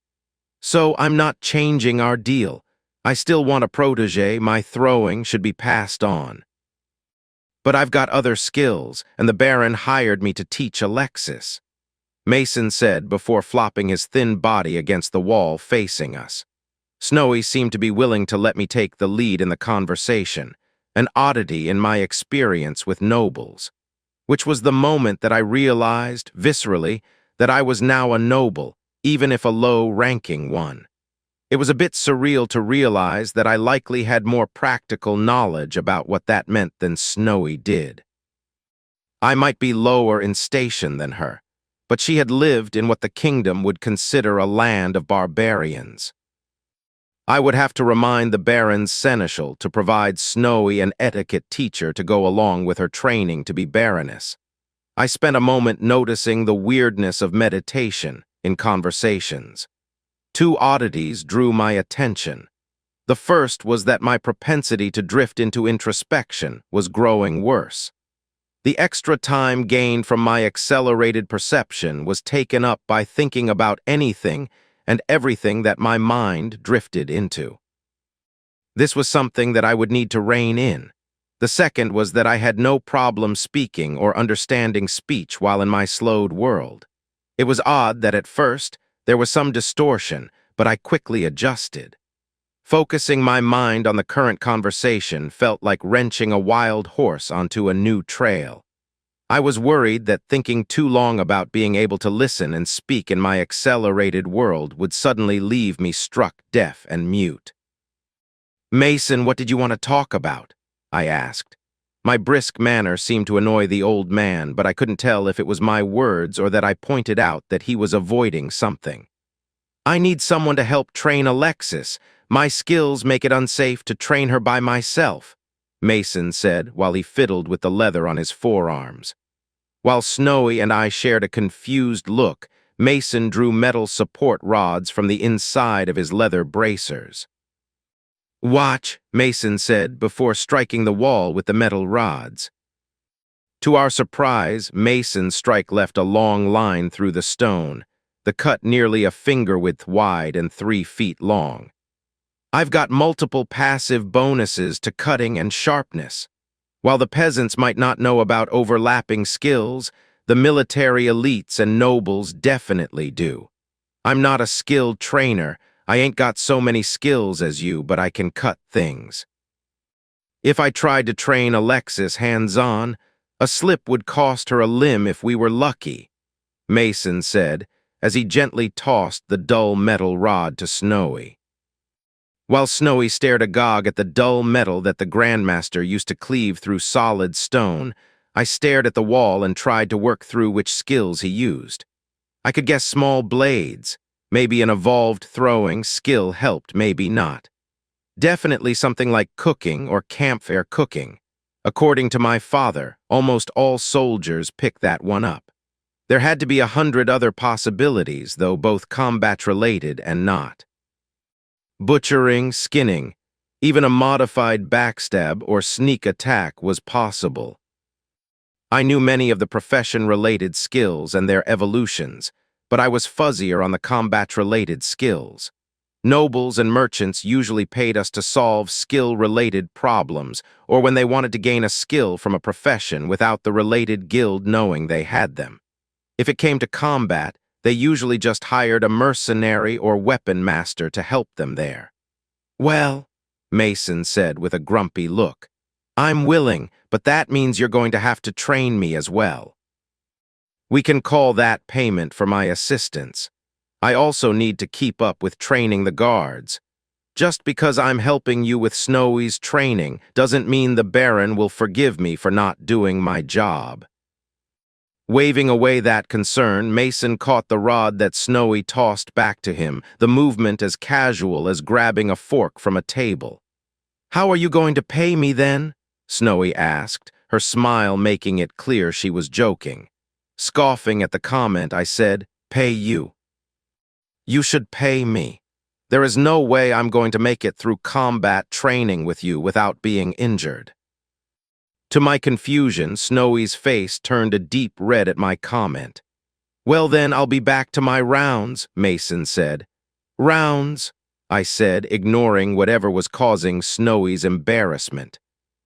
"So I'm not changing our deal. I still want a protege. My throwing should be passed on. But I've got other skills, and the Baron hired me to teach Alexis," Mason said before flopping his thin body against the wall facing us. Snowy seemed to be willing to let me take the lead in the conversation, an oddity in my experience with nobles. Which was the moment that I realized, viscerally, that I was now a noble, even if a low-ranking one. It was a bit surreal to realize that I likely had more practical knowledge about what that meant than Snowy did. I might be lower in station than her, but she had lived in what the kingdom would consider a land of barbarians. I would have to remind the Baron's Seneschal to provide Snowy an etiquette teacher to go along with her training to be Baroness. I spent a moment noticing the weirdness of meditation in conversations. 2 oddities drew my attention. The first was that my propensity to drift into introspection was growing worse. The extra time gained from my accelerated perception was taken up by thinking about anything and everything that my mind drifted into. This was something that I would need to rein in. The second was that I had no problem speaking or understanding speech while in my slowed world. It was odd that at first there was some distortion, but I quickly adjusted. Focusing my mind on the current conversation felt like wrenching a wild horse onto a new trail. I was worried that thinking too long about being able to listen and speak in my accelerated world would suddenly leave me struck deaf and mute. "Mason, what did you want to talk about?" I asked. My brisk manner seemed to annoy the old man, but I couldn't tell if it was my words or that I pointed out that he was avoiding something. "I need someone to help train Alexis. My skills make it unsafe to train her by myself," Mason said while he fiddled with the leather on his forearms. While Snowy and I shared a confused look, Mason drew metal support rods from the inside of his leather bracers. "Watch," Mason said before striking the wall with the metal rods. To our surprise, Mason's strike left a long line through the stone, the cut nearly a finger-width wide and 3 feet long. "I've got multiple passive bonuses to cutting and sharpness. While the peasants might not know about overlapping skills, the military elites and nobles definitely do. I'm not a skilled trainer. I ain't got so many skills as you, but I can cut things. If I tried to train Alexis hands-on, a slip would cost her a limb if we were lucky," Mason said, as he gently tossed the dull metal rod to Snowy. While Snowy stared agog at the dull metal that the Grandmaster used to cleave through solid stone, I stared at the wall and tried to work through which skills he used. I could guess small blades. Maybe an evolved throwing skill helped, maybe not. Definitely something like cooking or campfire cooking. According to my father, almost all soldiers pick that one up. There had to be 100 other possibilities, though both combat-related and not. Butchering, skinning, even a modified backstab or sneak attack was possible. I knew many of the profession-related skills and their evolutions, but I was fuzzier on the combat-related skills. Nobles and merchants usually paid us to solve skill-related problems, or when they wanted to gain a skill from a profession without the related guild knowing they had them. If it came to combat, they usually just hired a mercenary or weapon master to help them there. "Well," Mason said with a grumpy look, "I'm willing, but that means you're going to have to train me as well. We can call that payment for my assistance. I also need to keep up with training the guards. Just because I'm helping you with Snowy's training doesn't mean the Baron will forgive me for not doing my job." Waving away that concern, Mason caught the rod that Snowy tossed back to him, the movement as casual as grabbing a fork from a table. "How are you going to pay me then?" Snowy asked, her smile making it clear she was joking. Scoffing at the comment, I said, "Pay you." "You should pay me. There is no way I'm going to make it through combat training with you without being injured." To my confusion, Snowy's face turned a deep red at my comment. "Well then, I'll be back to my rounds," Mason said. "Rounds?" I said, ignoring whatever was causing Snowy's embarrassment.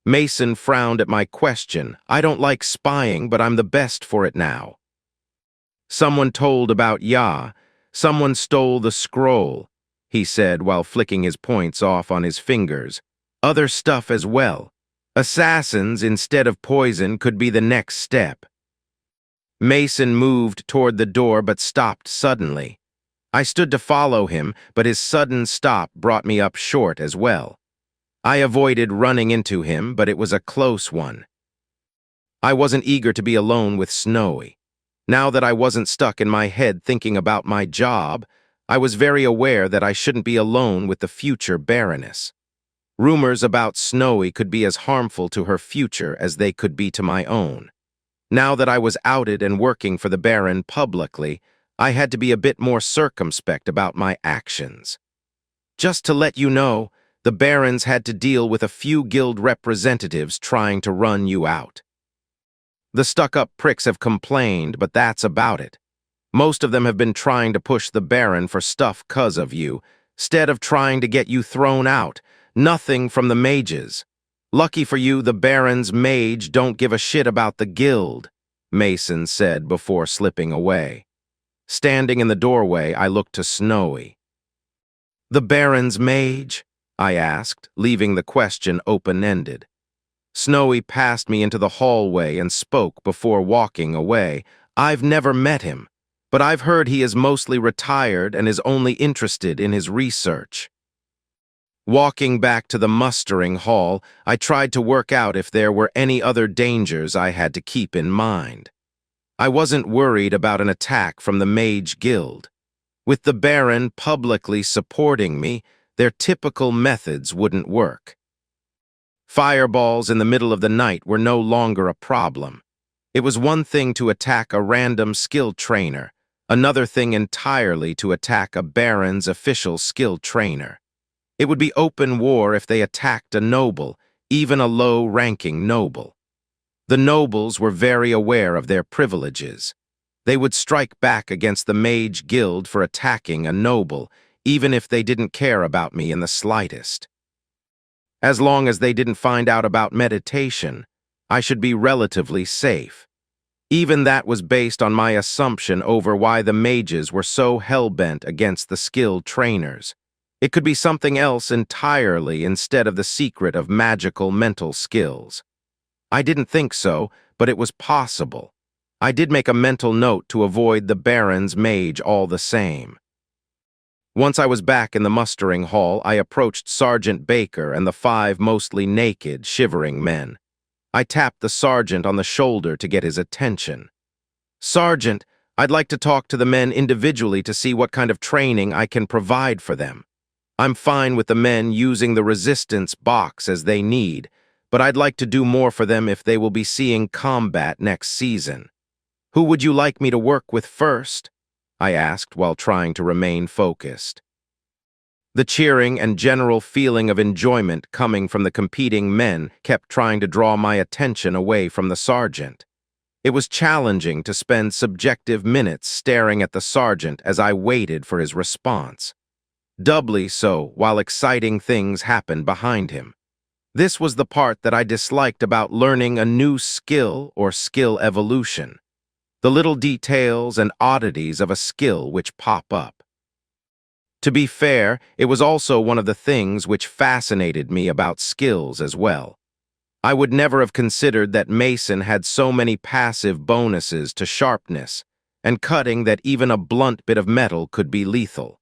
Mason frowned at my question. "I don't like spying, but I'm the best for it now." "Someone told about Ya. Someone stole the scroll," he said while flicking his points off on his fingers. "Other stuff as well. Assassins instead of poison could be the next step." Mason moved toward the door but stopped suddenly. I stood to follow him, but his sudden stop brought me up short as well. I avoided running into him, but it was a close one. I wasn't eager to be alone with Snowy. Now that I wasn't stuck in my head thinking about my job, I was very aware that I shouldn't be alone with the future Baroness. Rumors about Snowy could be as harmful to her future as they could be to my own. Now that I was outed and working for the Baron publicly, I had to be a bit more circumspect about my actions. Just to let you know, the Barons had to deal with a few guild representatives trying to run you out. The stuck-up pricks have complained, but that's about it. Most of them have been trying to push the Baron for stuff 'cause of you, instead of trying to get you thrown out. Nothing from the mages. Lucky for you, the Baron's mage don't give a shit about the guild, Mason said before slipping away. Standing in the doorway, I looked to Snowy. The Baron's mage? I asked, leaving the question open-ended. Snowy passed me into the hallway and spoke before walking away. I've never met him, but I've heard he is mostly retired and is only interested in his research. Walking back to the mustering hall, I tried to work out if there were any other dangers I had to keep in mind. I wasn't worried about an attack from the Mage Guild. With the Baron publicly supporting me, their typical methods wouldn't work. Fireballs in the middle of the night were no longer a problem. It was one thing to attack a random skill trainer, another thing entirely to attack a Baron's official skill trainer. It would be open war if they attacked a noble, even a low-ranking noble. The nobles were very aware of their privileges. They would strike back against the Mage Guild for attacking a noble, even if they didn't care about me in the slightest. As long as they didn't find out about meditation, I should be relatively safe. Even that was based on my assumption over why the mages were so hell-bent against the skilled trainers. It could be something else entirely instead of the secret of magical mental skills. I didn't think so, but it was possible. I did make a mental note to avoid the Baron's mage all the same. Once I was back in the mustering hall, I approached Sergeant Baker and the 5 mostly naked, shivering men. I tapped the sergeant on the shoulder to get his attention. "Sergeant, I'd like to talk to the men individually to see what kind of training I can provide for them. I'm fine with the men using the resistance box as they need, but I'd like to do more for them if they will be seeing combat next season. Who would you like me to work with first?" I asked while trying to remain focused. The cheering and general feeling of enjoyment coming from the competing men kept trying to draw my attention away from the sergeant. It was challenging to spend subjective minutes staring at the sergeant as I waited for his response. Doubly so while exciting things happened behind him. This was the part that I disliked about learning a new skill or skill evolution. The little details and oddities of a skill which pop up. To be fair, it was also one of the things which fascinated me about skills as well. I would never have considered that Mason had so many passive bonuses to sharpness and cutting that even a blunt bit of metal could be lethal.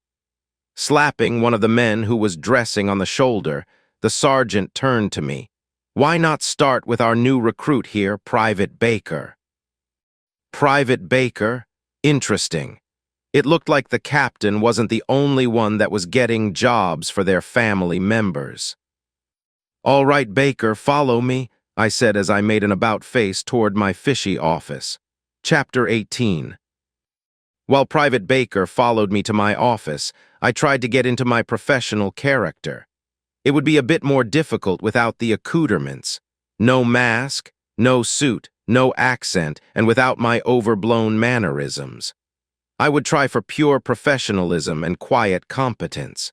Slapping one of the men who was dressing on the shoulder, the sergeant turned to me. "Why not start with our new recruit here, Private Baker?" Private Baker? Interesting. It looked like the captain wasn't the only one that was getting jobs for their family members. "All right, Baker, follow me," I said as I made an about-face toward my fishy office. Chapter 18. While Private Baker followed me to my office, I tried to get into my professional character. It would be a bit more difficult without the accoutrements. No mask, no suit, no accent, and without my overblown mannerisms. I would try for pure professionalism and quiet competence.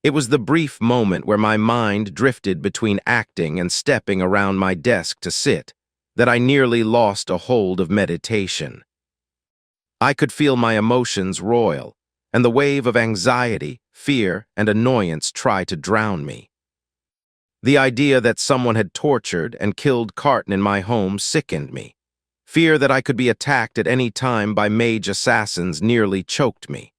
It was the brief moment where my mind drifted between acting and stepping around my desk to sit that I nearly lost a hold of meditation. I could feel my emotions roil, and the wave of anxiety, fear, and annoyance try to drown me. The idea that someone had tortured and killed Carton in my home sickened me. Fear that I could be attacked at any time by mage assassins nearly choked me.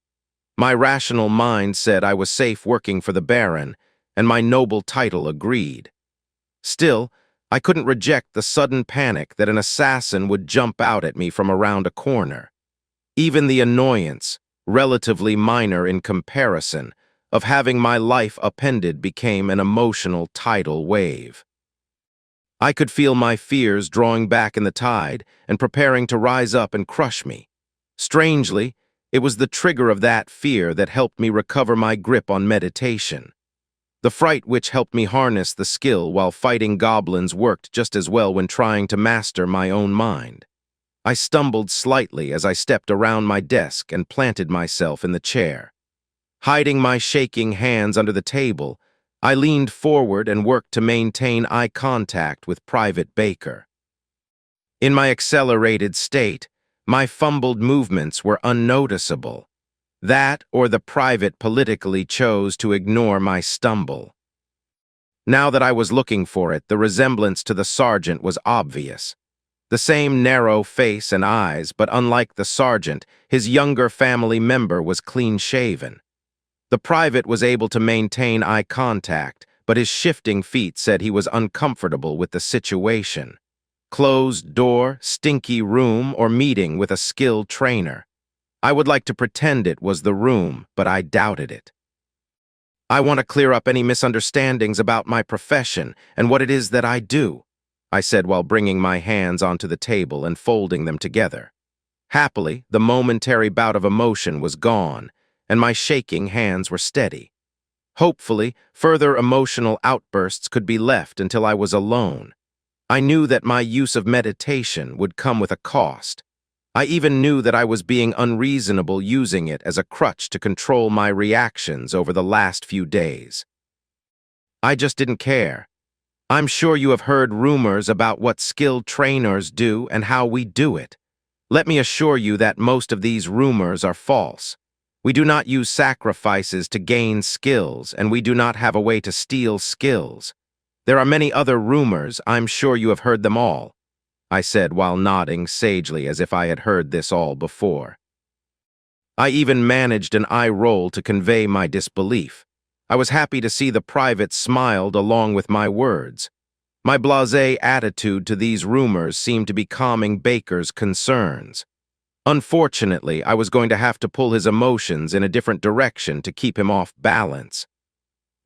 My rational mind said I was safe working for the Baron, and my noble title agreed. Still, I couldn't reject the sudden panic that an assassin would jump out at me from around a corner. Even the annoyance, relatively minor in comparison, of having my life upended became an emotional tidal wave. I could feel my fears drawing back in the tide and preparing to rise up and crush me. Strangely, it was the trigger of that fear that helped me recover my grip on meditation. The fright which helped me harness the skill while fighting goblins worked just as well when trying to master my own mind. I stumbled slightly as I stepped around my desk and planted myself in the chair. Hiding my shaking hands under the table, I leaned forward and worked to maintain eye contact with Private Baker. In my accelerated state, my fumbled movements were unnoticeable. That or the private politically chose to ignore my stumble. Now that I was looking for it, the resemblance to the sergeant was obvious. The same narrow face and eyes, but unlike the sergeant, his younger family member was clean-shaven. The private was able to maintain eye contact, but his shifting feet said he was uncomfortable with the situation. Closed door, stinky room, or meeting with a skilled trainer. I would like to pretend it was the room, but I doubted it. I want to clear up any misunderstandings about my profession and what it is that I do, I said while bringing my hands onto the table and folding them together. Happily, the momentary bout of emotion was gone, and my shaking hands were steady. Hopefully, further emotional outbursts could be left until I was alone. I knew that my use of meditation would come with a cost. I even knew that I was being unreasonable using it as a crutch to control my reactions over the last few days. I just didn't care. I'm sure you have heard rumors about what skilled trainers do and how we do it. Let me assure you that most of these rumors are false. We do not use sacrifices to gain skills, and we do not have a way to steal skills. There are many other rumors, I'm sure you have heard them all, I said while nodding sagely as if I had heard this all before. I even managed an eye roll to convey my disbelief. I was happy to see the private smiled along with my words. My blasé attitude to these rumors seemed to be calming Baker's concerns. Unfortunately, I was going to have to pull his emotions in a different direction to keep him off balance.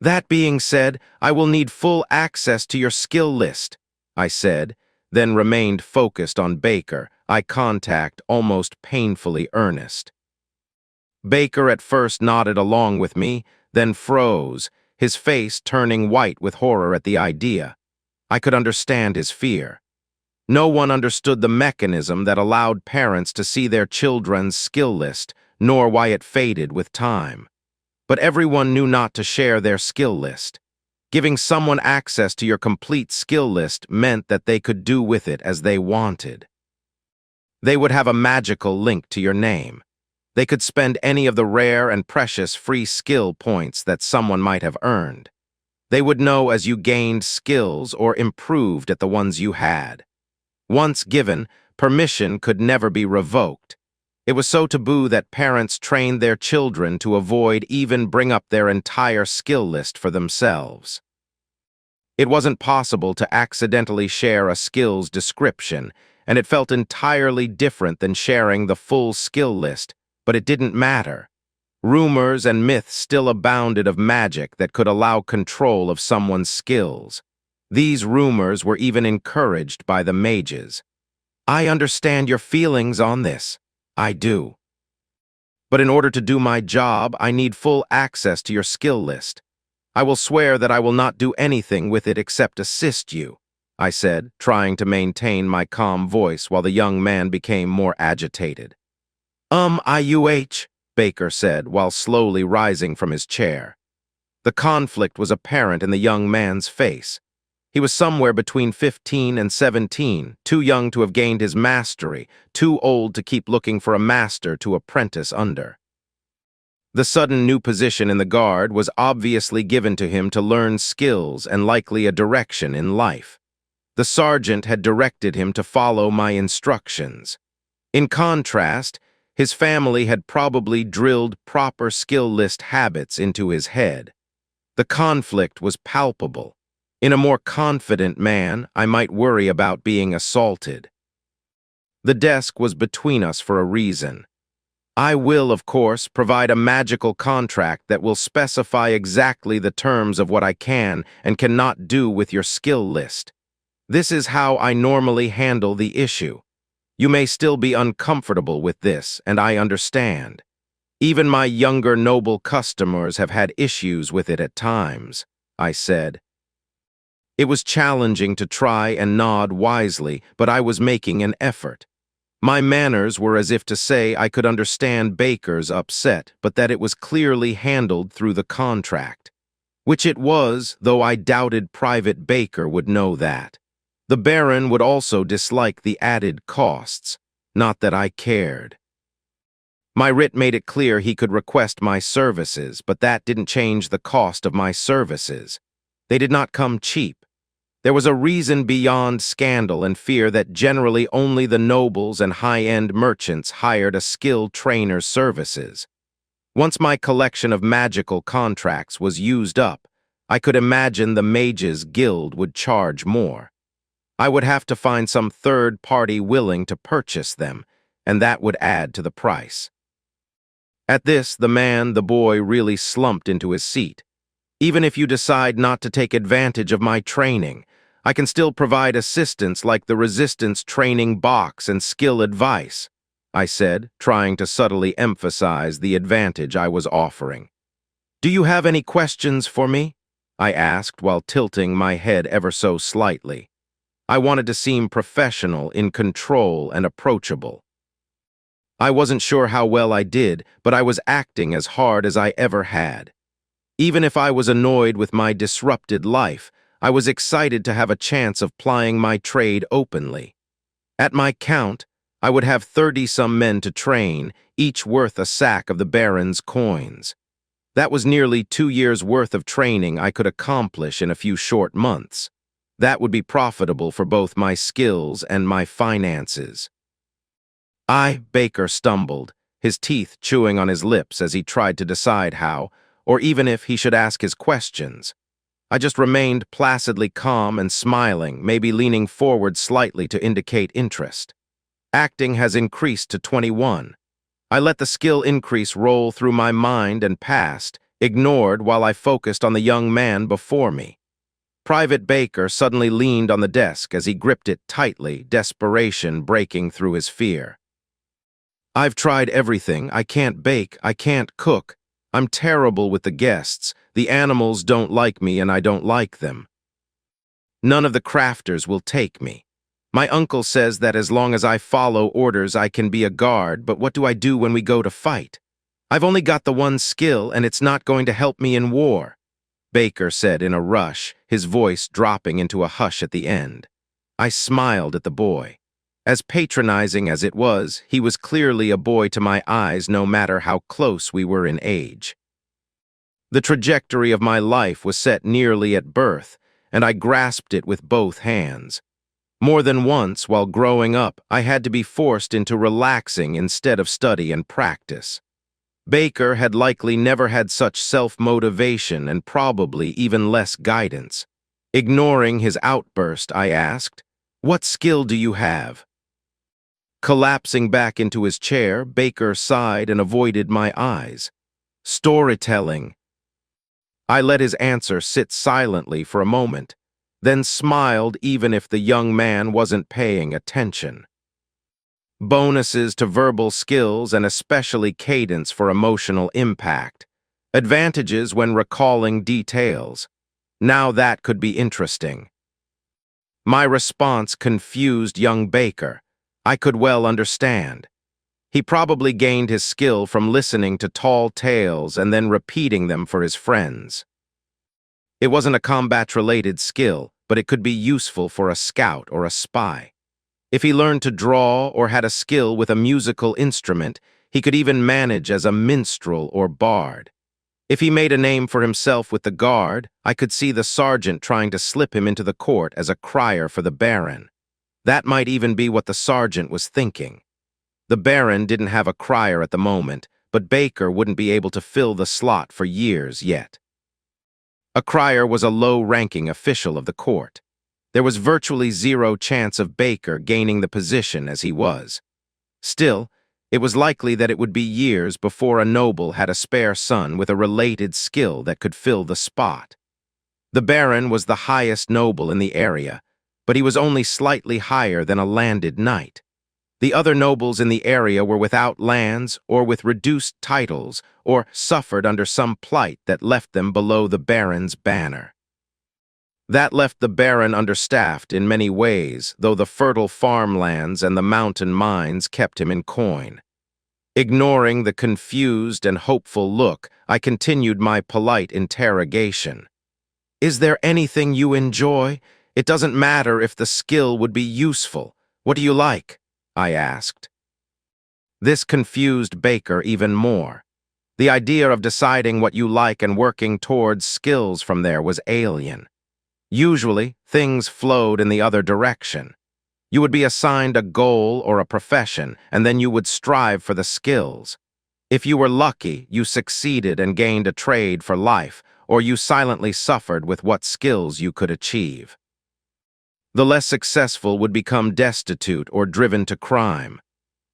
That being said, I will need full access to your skill list, I said, then remained focused on Baker, eye contact almost painfully earnest. Baker at first nodded along with me, then froze, his face turning white with horror at the idea. I could understand his fear. No one understood the mechanism that allowed parents to see their children's skill list, nor why it faded with time. But everyone knew not to share their skill list. Giving someone access to your complete skill list meant that they could do with it as they wanted. They would have a magical link to your name. They could spend any of the rare and precious free skill points that someone might have earned. They would know as you gained skills or improved at the ones you had. Once given, permission could never be revoked. It was so taboo that parents trained their children to avoid even bring up their entire skill list for themselves. It wasn't possible to accidentally share a skill's description, and it felt entirely different than sharing the full skill list, but it didn't matter. Rumors and myths still abounded of magic that could allow control of someone's skills. These rumors were even encouraged by the mages. I understand your feelings on this. I do. But in order to do my job, I need full access to your skill list. I will swear that I will not do anything with it except assist you, I said, trying to maintain my calm voice while the young man became more agitated. IUH, Baker said while slowly rising from his chair. The conflict was apparent in the young man's face. He was somewhere between 15 and 17, too young to have gained his mastery, too old to keep looking for a master to apprentice under. The sudden new position in the guard was obviously given to him to learn skills and likely a direction in life. The sergeant had directed him to follow my instructions. In contrast, his family had probably drilled proper skill list habits into his head. The conflict was palpable. In a more confident man, I might worry about being assaulted. The desk was between us for a reason. I will, of course, provide a magical contract that will specify exactly the terms of what I can and cannot do with your skill list. This is how I normally handle the issue. You may still be uncomfortable with this, and I understand. Even my younger noble customers have had issues with it at times, I said. It was challenging to try and nod wisely, but I was making an effort. My manners were as if to say I could understand Baker's upset, but that it was clearly handled through the contract. Which it was, though I doubted Private Baker would know that. The Baron would also dislike the added costs, not that I cared. My writ made it clear he could request my services, but that didn't change the cost of my services. They did not come cheap. There was a reason beyond scandal and fear that generally only the nobles and high-end merchants hired a skilled trainer's services. Once my collection of magical contracts was used up, I could imagine the Mages Guild would charge more. I would have to find some third party willing to purchase them, and that would add to the price. At this, the boy really slumped into his seat. Even if you decide not to take advantage of my training, I can still provide assistance like the resistance training box and skill advice, I said, trying to subtly emphasize the advantage I was offering. Do you have any questions for me? I asked while tilting my head ever so slightly. I wanted to seem professional, in control, and approachable. I wasn't sure how well I did, but I was acting as hard as I ever had. Even if I was annoyed with my disrupted life, I was excited to have a chance of plying my trade openly. At my count, I would have 30-some men to train, each worth a sack of the Baron's coins. That was nearly 2 years' worth of training I could accomplish in a few short months. That would be profitable for both my skills and my finances. Baker stumbled, his teeth chewing on his lips as he tried to decide how, or even if he should ask his questions. I just remained placidly calm and smiling, maybe leaning forward slightly to indicate interest. Acting has increased to 21. I let the skill increase roll through my mind and passed, ignored while I focused on the young man before me. Private Baker suddenly leaned on the desk as he gripped it tightly, desperation breaking through his fear. I've tried everything. I can't bake. I can't cook. I'm terrible with the guests. The animals don't like me and I don't like them. None of the crafters will take me. My uncle says that as long as I follow orders I can be a guard, but what do I do when we go to fight? I've only got the one skill and it's not going to help me in war, Baker said in a rush, his voice dropping into a hush at the end. I smiled at the boy. As patronizing as it was, he was clearly a boy to my eyes no matter how close we were in age. The trajectory of my life was set nearly at birth, and I grasped it with both hands. More than once, while growing up, I had to be forced into relaxing instead of study and practice. Baker had likely never had such self-motivation and probably even less guidance. Ignoring his outburst, I asked, "What skill do you have?" Collapsing back into his chair, Baker sighed and avoided my eyes. Storytelling. I let his answer sit silently for a moment, then smiled even if the young man wasn't paying attention. Bonuses to verbal skills and especially cadence for emotional impact. Advantages when recalling details. Now that could be interesting. My response confused young Baker. I could well understand. He probably gained his skill from listening to tall tales and then repeating them for his friends. It wasn't a combat-related skill, but it could be useful for a scout or a spy. If he learned to draw or had a skill with a musical instrument, he could even manage as a minstrel or bard. If he made a name for himself with the guard, I could see the sergeant trying to slip him into the court as a crier for the Baron. That might even be what the sergeant was thinking. The Baron didn't have a crier at the moment, but Baker wouldn't be able to fill the slot for years yet. A crier was a low-ranking official of the court. There was virtually zero chance of Baker gaining the position as he was. Still, it was likely that it would be years before a noble had a spare son with a related skill that could fill the spot. The Baron was the highest noble in the area, but he was only slightly higher than a landed knight. The other nobles in the area were without lands or with reduced titles or suffered under some plight that left them below the Baron's banner. That left the Baron understaffed in many ways, though the fertile farmlands and the mountain mines kept him in coin. Ignoring the confused and hopeful look, I continued my polite interrogation. Is there anything you enjoy? It doesn't matter if the skill would be useful. What do you like? I asked. This confused Baker even more. The idea of deciding what you like and working towards skills from there was alien. Usually, things flowed in the other direction. You would be assigned a goal or a profession, and then you would strive for the skills. If you were lucky, you succeeded and gained a trade for life, or you silently suffered with what skills you could achieve. The less successful would become destitute or driven to crime.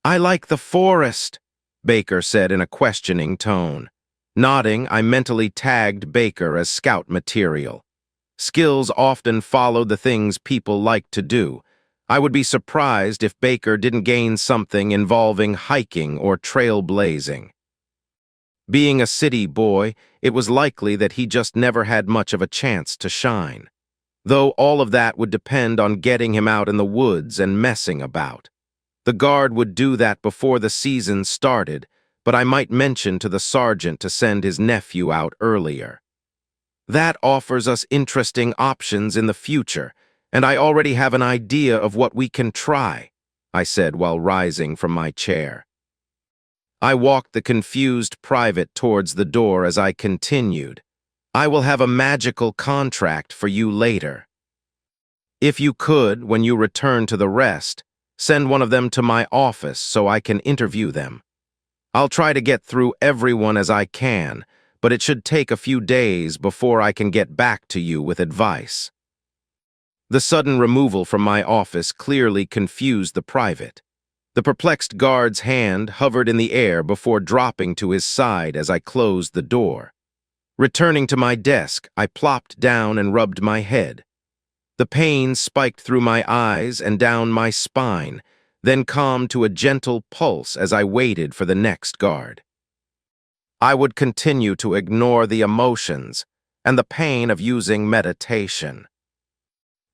"I like the forest," Baker said in a questioning tone. Nodding, I mentally tagged Baker as scout material. Skills often followed the things people like to do. I would be surprised if Baker didn't gain something involving hiking or trailblazing. Being a city boy, it was likely that he just never had much of a chance to shine. Though all of that would depend on getting him out in the woods and messing about. The guard would do that before the season started, but I might mention to the sergeant to send his nephew out earlier. That offers us interesting options in the future, and I already have an idea of what we can try, I said while rising from my chair. I walked the confused private towards the door as I continued. "I will have a magical contract for you later. If you could, when you return to the rest, send one of them to my office so I can interview them. I'll try to get through everyone as I can, but it should take a few days before I can get back to you with advice." The sudden removal from my office clearly confused the private. The perplexed guard's hand hovered in the air before dropping to his side as I closed the door. Returning to my desk, I plopped down and rubbed my head. The pain spiked through my eyes and down my spine, then calmed to a gentle pulse as I waited for the next guard. I would continue to ignore the emotions and the pain of using meditation.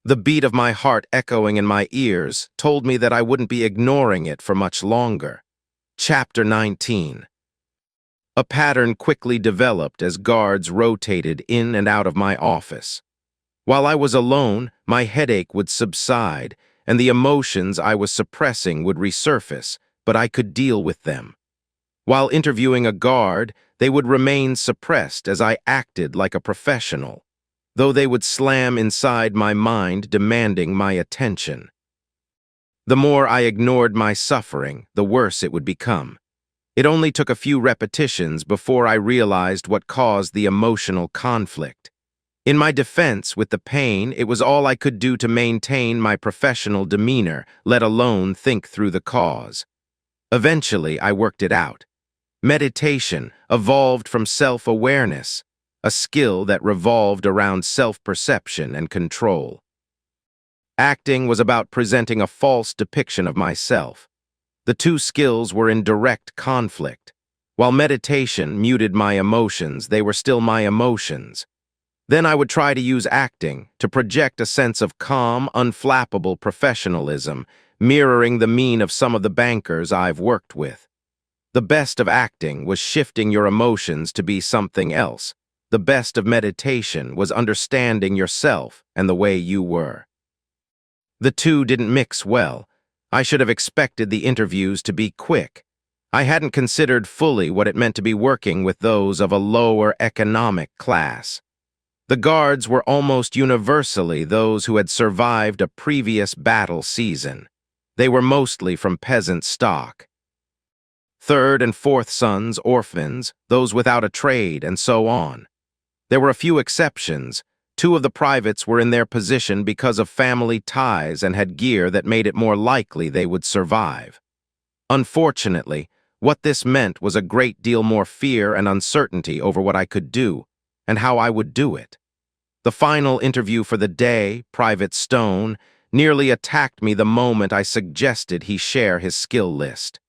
The beat of my heart echoing in my ears told me that I wouldn't be ignoring it for much longer. Chapter 19. A pattern quickly developed as guards rotated in and out of my office. While I was alone, my headache would subside, and the emotions I was suppressing would resurface, but I could deal with them. While interviewing a guard, they would remain suppressed as I acted like a professional, though they would slam inside my mind, demanding my attention. The more I ignored my suffering, the worse it would become. It only took a few repetitions before I realized what caused the emotional conflict. In my defense with the pain, it was all I could do to maintain my professional demeanor, let alone think through the cause. Eventually, I worked it out. Meditation evolved from self-awareness, a skill that revolved around self-perception and control. Acting was about presenting a false depiction of myself. The two skills were in direct conflict. While meditation muted my emotions, they were still my emotions. Then I would try to use acting to project a sense of calm, unflappable professionalism, mirroring the mien of some of the bankers I've worked with. The best of acting was shifting your emotions to be something else. The best of meditation was understanding yourself and the way you were. The two didn't mix well. I should have expected the interviews to be quick. I hadn't considered fully what it meant to be working with those of a lower economic class. The guards were almost universally those who had survived a previous battle season. They were mostly from peasant stock. Third and fourth sons, orphans, those without a trade, and so on. There were a few exceptions. Two of the privates were in their position because of family ties and had gear that made it more likely they would survive. Unfortunately, what this meant was a great deal more fear and uncertainty over what I could do and how I would do it. The final interview for the day, Private Stone, nearly attacked me the moment I suggested he share his skill list.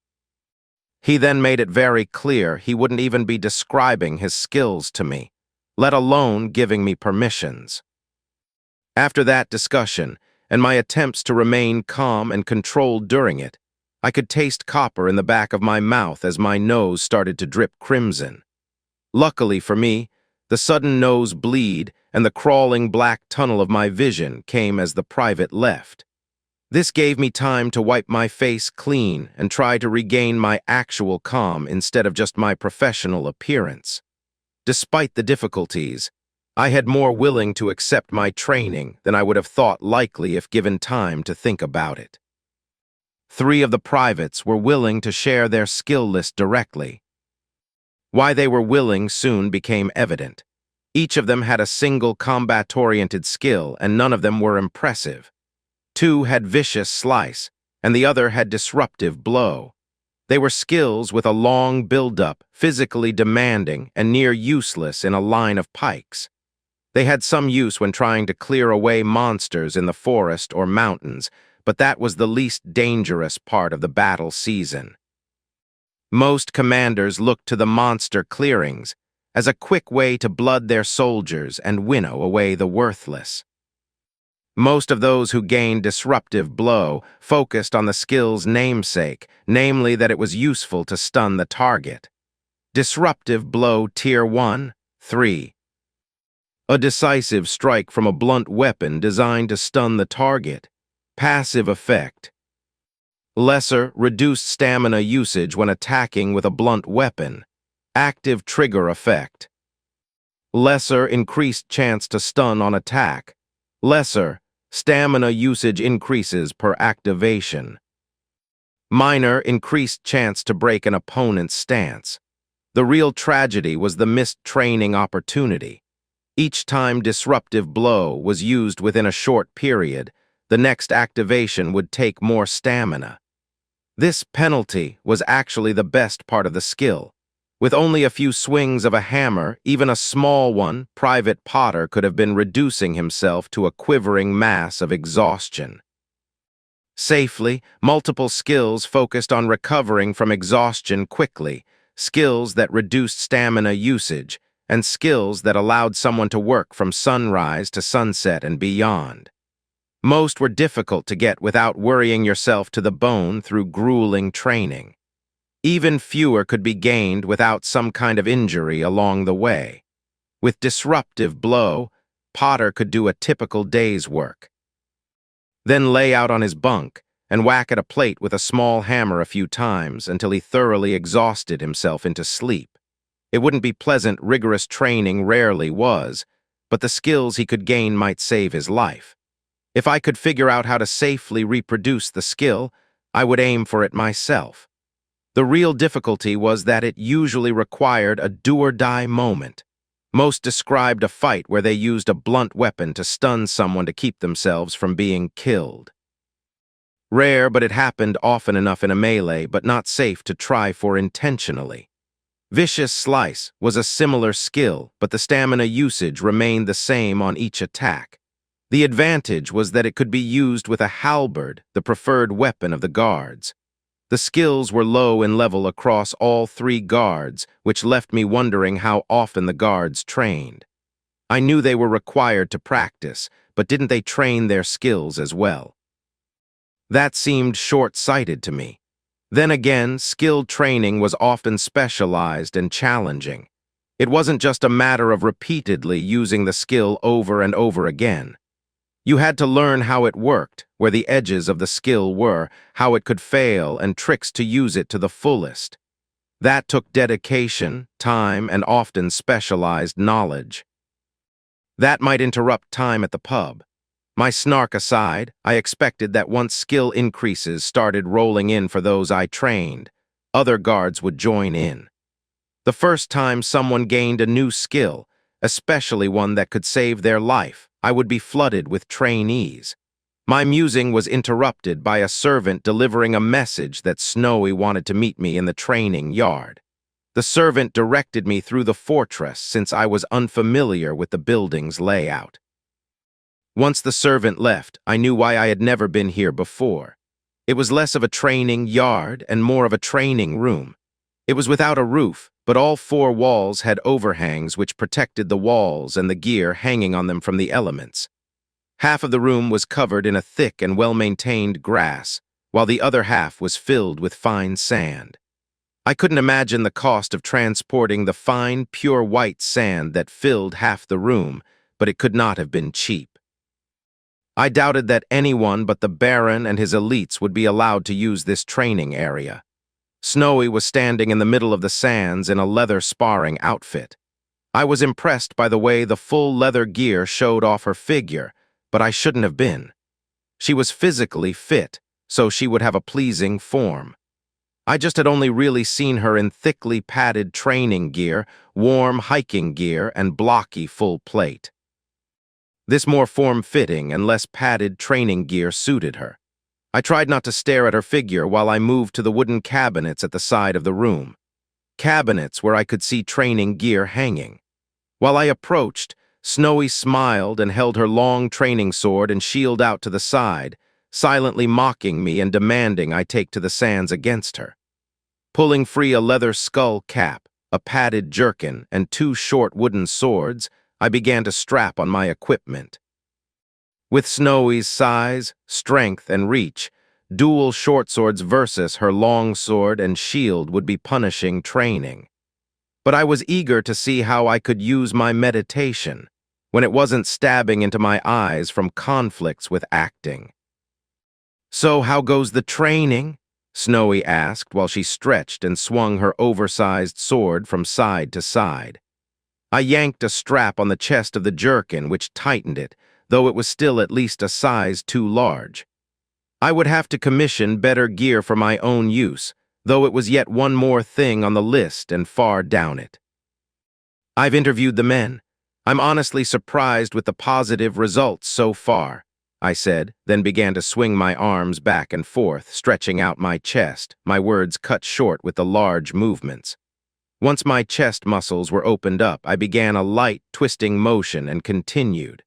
He then made it very clear he wouldn't even be describing his skills to me, let alone giving me permissions. After that discussion, and my attempts to remain calm and controlled during it, I could taste copper in the back of my mouth as my nose started to drip crimson. Luckily for me, The sudden nosebleed and the crawling black tunnel of my vision came as the private left. This gave me time to wipe my face clean and try to regain my actual calm instead of just my professional appearance. Despite the difficulties, I had more willing to accept my training than I would have thought likely if given time to think about it. 3 of the privates were willing to share their skill list directly. Why they were willing soon became evident. Each of them had a single combat-oriented skill, and none of them were impressive. 2 had Vicious Slice, and the other had Disruptive Blow. They were skills with a long build-up, physically demanding, and near useless in a line of pikes. They had some use when trying to clear away monsters in the forest or mountains, but that was the least dangerous part of the battle season. Most commanders looked to the monster clearings as a quick way to blood their soldiers and winnow away the worthless. Most of those who gained Disruptive Blow focused on the skill's namesake, namely that it was useful to stun the target. Disruptive Blow Tier 1, 3. A decisive strike from a blunt weapon designed to stun the target. Passive effect. Lesser, reduced stamina usage when attacking with a blunt weapon. Active trigger effect. Lesser, increased chance to stun on attack. Lesser, stamina usage increases per activation. Minor, increased chance to break an opponent's stance. The real tragedy was the missed training opportunity. Each time Disruptive Blow was used within a short period, the next activation would take more stamina. This penalty was actually the best part of the skill. With only a few swings of a hammer, even a small one, Private Potter could have been reducing himself to a quivering mass of exhaustion. Safely, multiple skills focused on recovering from exhaustion quickly, skills that reduced stamina usage, and skills that allowed someone to work from sunrise to sunset and beyond. Most were difficult to get without worrying yourself to the bone through grueling training. Even fewer could be gained without some kind of injury along the way. With Disruptive Blow, Potter could do a typical day's work. Then lay out on his bunk and whack at a plate with a small hammer a few times until he thoroughly exhausted himself into sleep. It wouldn't be pleasant, rigorous training rarely was, but the skills he could gain might save his life. If I could figure out how to safely reproduce the skill, I would aim for it myself. The real difficulty was that it usually required a do-or-die moment. Most described a fight where they used a blunt weapon to stun someone to keep themselves from being killed. Rare, but it happened often enough in a melee, but not safe to try for intentionally. Vicious Slice was a similar skill, but the stamina usage remained the same on each attack. The advantage was that it could be used with a halberd, the preferred weapon of the guards. The skills were low in level across all 3 guards, which left me wondering how often the guards trained. I knew they were required to practice, but didn't they train their skills as well? That seemed short-sighted to me. Then again, skill training was often specialized and challenging. It wasn't just a matter of repeatedly using the skill over and over again. You had to learn how it worked, where the edges of the skill were, how it could fail, and tricks to use it to the fullest. That took dedication, time, and often specialized knowledge. That might interrupt time at the pub. My snark aside, I expected that once skill increases started rolling in for those I trained, other guards would join in. The first time someone gained a new skill, especially one that could save their life, I would be flooded with trainees. My musing was interrupted by a servant delivering a message that Snowy wanted to meet me in the training yard. The servant directed me through the fortress since I was unfamiliar with the building's layout. Once the servant left, I knew why I had never been here before. It was less of a training yard and more of a training room. It was without a roof, but all 4 walls had overhangs which protected the walls and the gear hanging on them from the elements. Half of the room was covered in a thick and well-maintained grass, while the other half was filled with fine sand. I couldn't imagine the cost of transporting the fine, pure white sand that filled half the room, but it could not have been cheap. I doubted that anyone but the Baron and his elites would be allowed to use this training area. Snowy was standing in the middle of the sands in a leather sparring outfit. I was impressed by the way the full leather gear showed off her figure, but I shouldn't have been. She was physically fit, so she would have a pleasing form. I just had only really seen her in thickly padded training gear, warm hiking gear, and blocky full plate. This more form-fitting and less padded training gear suited her. I tried not to stare at her figure while I moved to the wooden cabinets at the side of the room. Cabinets where I could see training gear hanging. While I approached, Snowy smiled and held her long training sword and shield out to the side, silently mocking me and demanding I take to the sands against her. Pulling free a leather skull cap, a padded jerkin, and 2 short wooden swords, I began to strap on my equipment. With Snowy's size, strength, and reach, dual short swords versus her long sword and shield would be punishing training. But I was eager to see how I could use my meditation when it wasn't stabbing into my eyes from conflicts with acting. "So how goes the training?" Snowy asked while she stretched and swung her oversized sword from side to side. I yanked a strap on the chest of the jerkin, which tightened it, though it was still at least a size too large. I would have to commission better gear for my own use, though it was yet one more thing on the list and far down it. "I've interviewed the men. I'm honestly surprised with the positive results so far," I said, then began to swing my arms back and forth, stretching out my chest, my words cut short with the large movements. Once my chest muscles were opened up, I began a light, twisting motion and continued.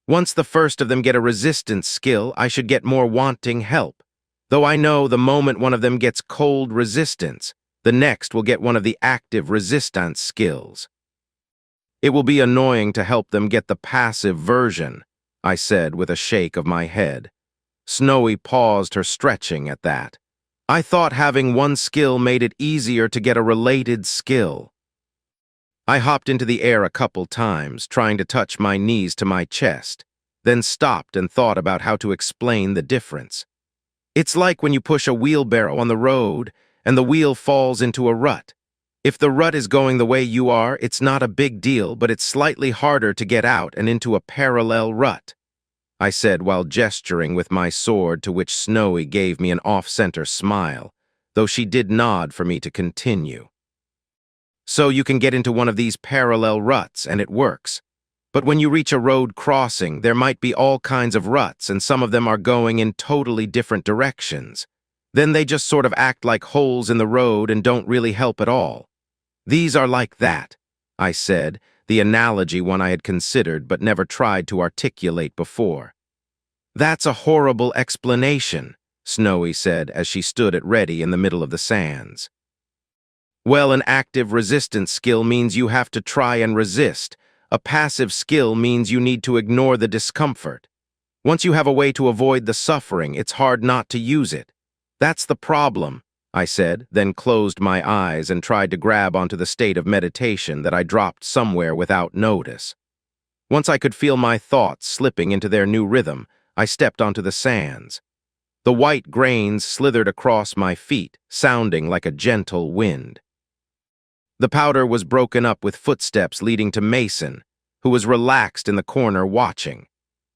"Once the first of them get a resistance skill, I should get more wanting help. Though I know the moment one of them gets cold resistance, the next will get one of the active resistance skills. It will be annoying to help them get the passive version," I said with a shake of my head. Snowy paused her stretching at that. "I thought having one skill made it easier to get a related skill." I hopped into the air a couple times, trying to touch my knees to my chest, then stopped and thought about how to explain the difference. It's like when you push a wheelbarrow on the road and the wheel falls into a rut. If the rut is going the way you are, it's not a big deal, but it's slightly harder to get out and into a parallel rut, I said while gesturing with my sword, to which Snowy gave me an off-center smile, though she did nod for me to continue. "So you can get into one of these parallel ruts, and it works. But when you reach a road crossing, there might be all kinds of ruts, and some of them are going in totally different directions. Then they just sort of act like holes in the road and don't really help at all. These are like that," I said, the analogy one I had considered but never tried to articulate before. "That's a horrible explanation," Snowy said as she stood at ready in the middle of the sands. "Well, an active resistance skill means you have to try and resist. A passive skill means you need to ignore the discomfort. Once you have a way to avoid the suffering, it's hard not to use it. That's the problem," I said, then closed my eyes and tried to grab onto the state of meditation that I dropped somewhere without notice. Once I could feel my thoughts slipping into their new rhythm, I stepped onto the sands. The white grains slithered across my feet, sounding like a gentle wind. The powder was broken up with footsteps leading to Mason, who was relaxed in the corner watching.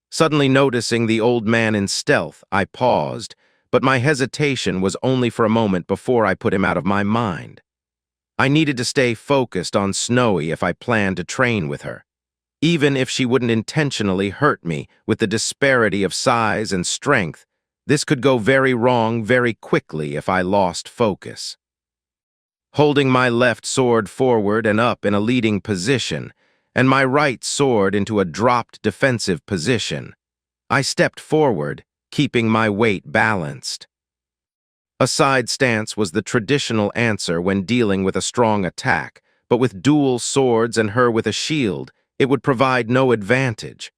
Suddenly noticing the old man in stealth, I paused, but my hesitation was only for a moment before I put him out of my mind. I needed to stay focused on Snowy if I planned to train with her. Even if she wouldn't intentionally hurt me with the disparity of size and strength, this could go very wrong very quickly if I lost focus. Holding my left sword forward and up in a leading position, and my right sword into a dropped defensive position, I stepped forward, keeping my weight balanced. A side stance was the traditional answer when dealing with a strong attack, but with dual swords and her with a shield, it would provide no advantage.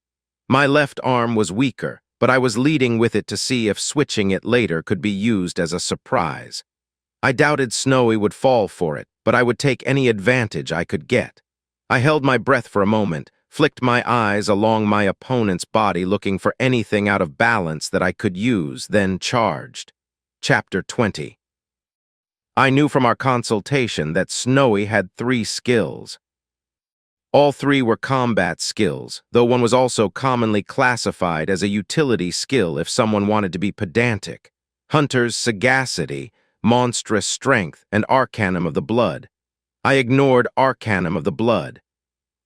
My left arm was weaker, but I was leading with it to see if switching it later could be used as a surprise. I doubted Snowy would fall for it, but I would take any advantage I could get. I held my breath for a moment, flicked my eyes along my opponent's body looking for anything out of balance that I could use, then charged. Chapter 20. I knew from our consultation that Snowy had 3 skills. All 3 were combat skills, though one was also commonly classified as a utility skill if someone wanted to be pedantic. Hunter's Sagacity, Monstrous Strength, and Arcanum of the Blood. I ignored Arcanum of the Blood.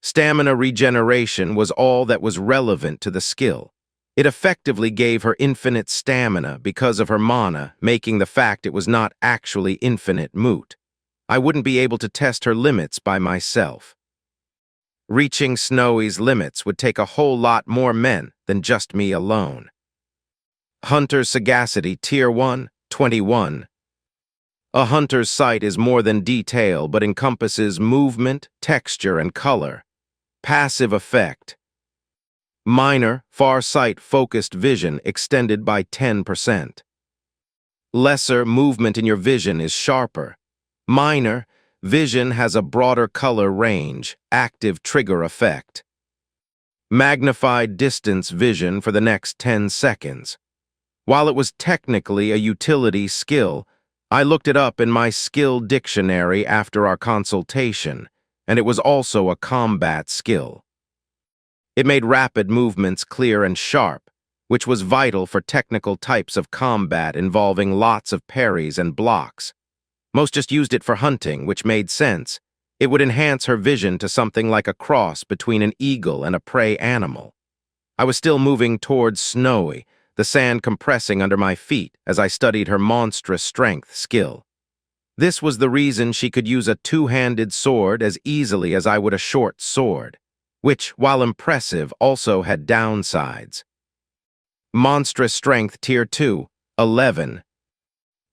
Stamina regeneration was all that was relevant to the skill. It effectively gave her infinite stamina because of her mana, making the fact it was not actually infinite moot. I wouldn't be able to test her limits by myself. Reaching Snowy's limits would take a whole lot more men than just me alone. Hunter's Sagacity Tier 1, 21. A hunter's sight is more than detail but encompasses movement, texture, and color. Passive effect. Minor, far sight-focused vision extended by 10%. Lesser, movement in your vision is sharper. Minor, vision has a broader color range, active trigger effect. Magnified distance vision for the next 10 seconds. While it was technically a utility skill, I looked it up in my skill dictionary after our consultation, and it was also a combat skill. It made rapid movements clear and sharp, which was vital for technical types of combat involving lots of parries and blocks. Most just used it for hunting, which made sense. It would enhance her vision to something like a cross between an eagle and a prey animal. I was still moving towards Snowy, the sand compressing under my feet as I studied her monstrous strength skill. This was the reason she could use a 2-handed sword as easily as I would a short sword, which, while impressive, also had downsides. Monstrous Strength Tier 2, 11.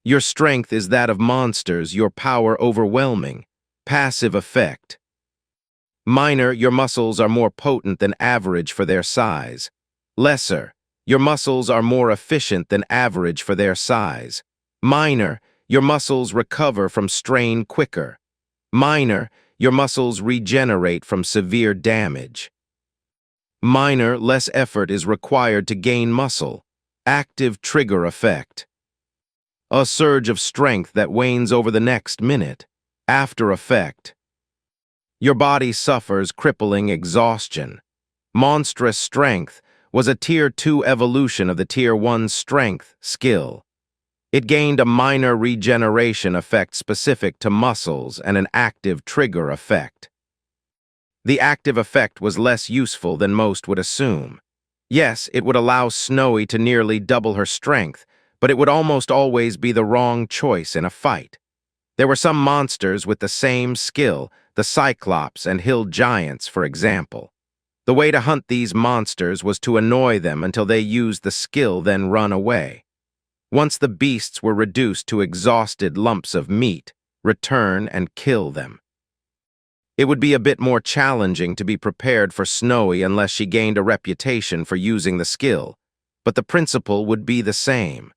Your strength is that of monsters, your power overwhelming. Passive effect. Minor, your muscles are more potent than average for their size. Lesser, your muscles are more efficient than average for their size. Minor, your muscles recover from strain quicker. Minor, your muscles regenerate from severe damage. Minor, less effort is required to gain muscle. Active trigger effect. A surge of strength that wanes over the next minute. After effect. Your body suffers crippling exhaustion. Monstrous Strength was a Tier 2 evolution of the Tier 1 Strength skill. It gained a minor regeneration effect specific to muscles and an active trigger effect. The active effect was less useful than most would assume. Yes, it would allow Snowy to nearly double her strength, but it would almost always be the wrong choice in a fight. There were some monsters with the same skill, the Cyclops and Hill Giants, for example. The way to hunt these monsters was to annoy them until they used the skill, then run away. Once the beasts were reduced to exhausted lumps of meat, return and kill them. It would be a bit more challenging to be prepared for Snowy unless she gained a reputation for using the skill, but the principle would be the same.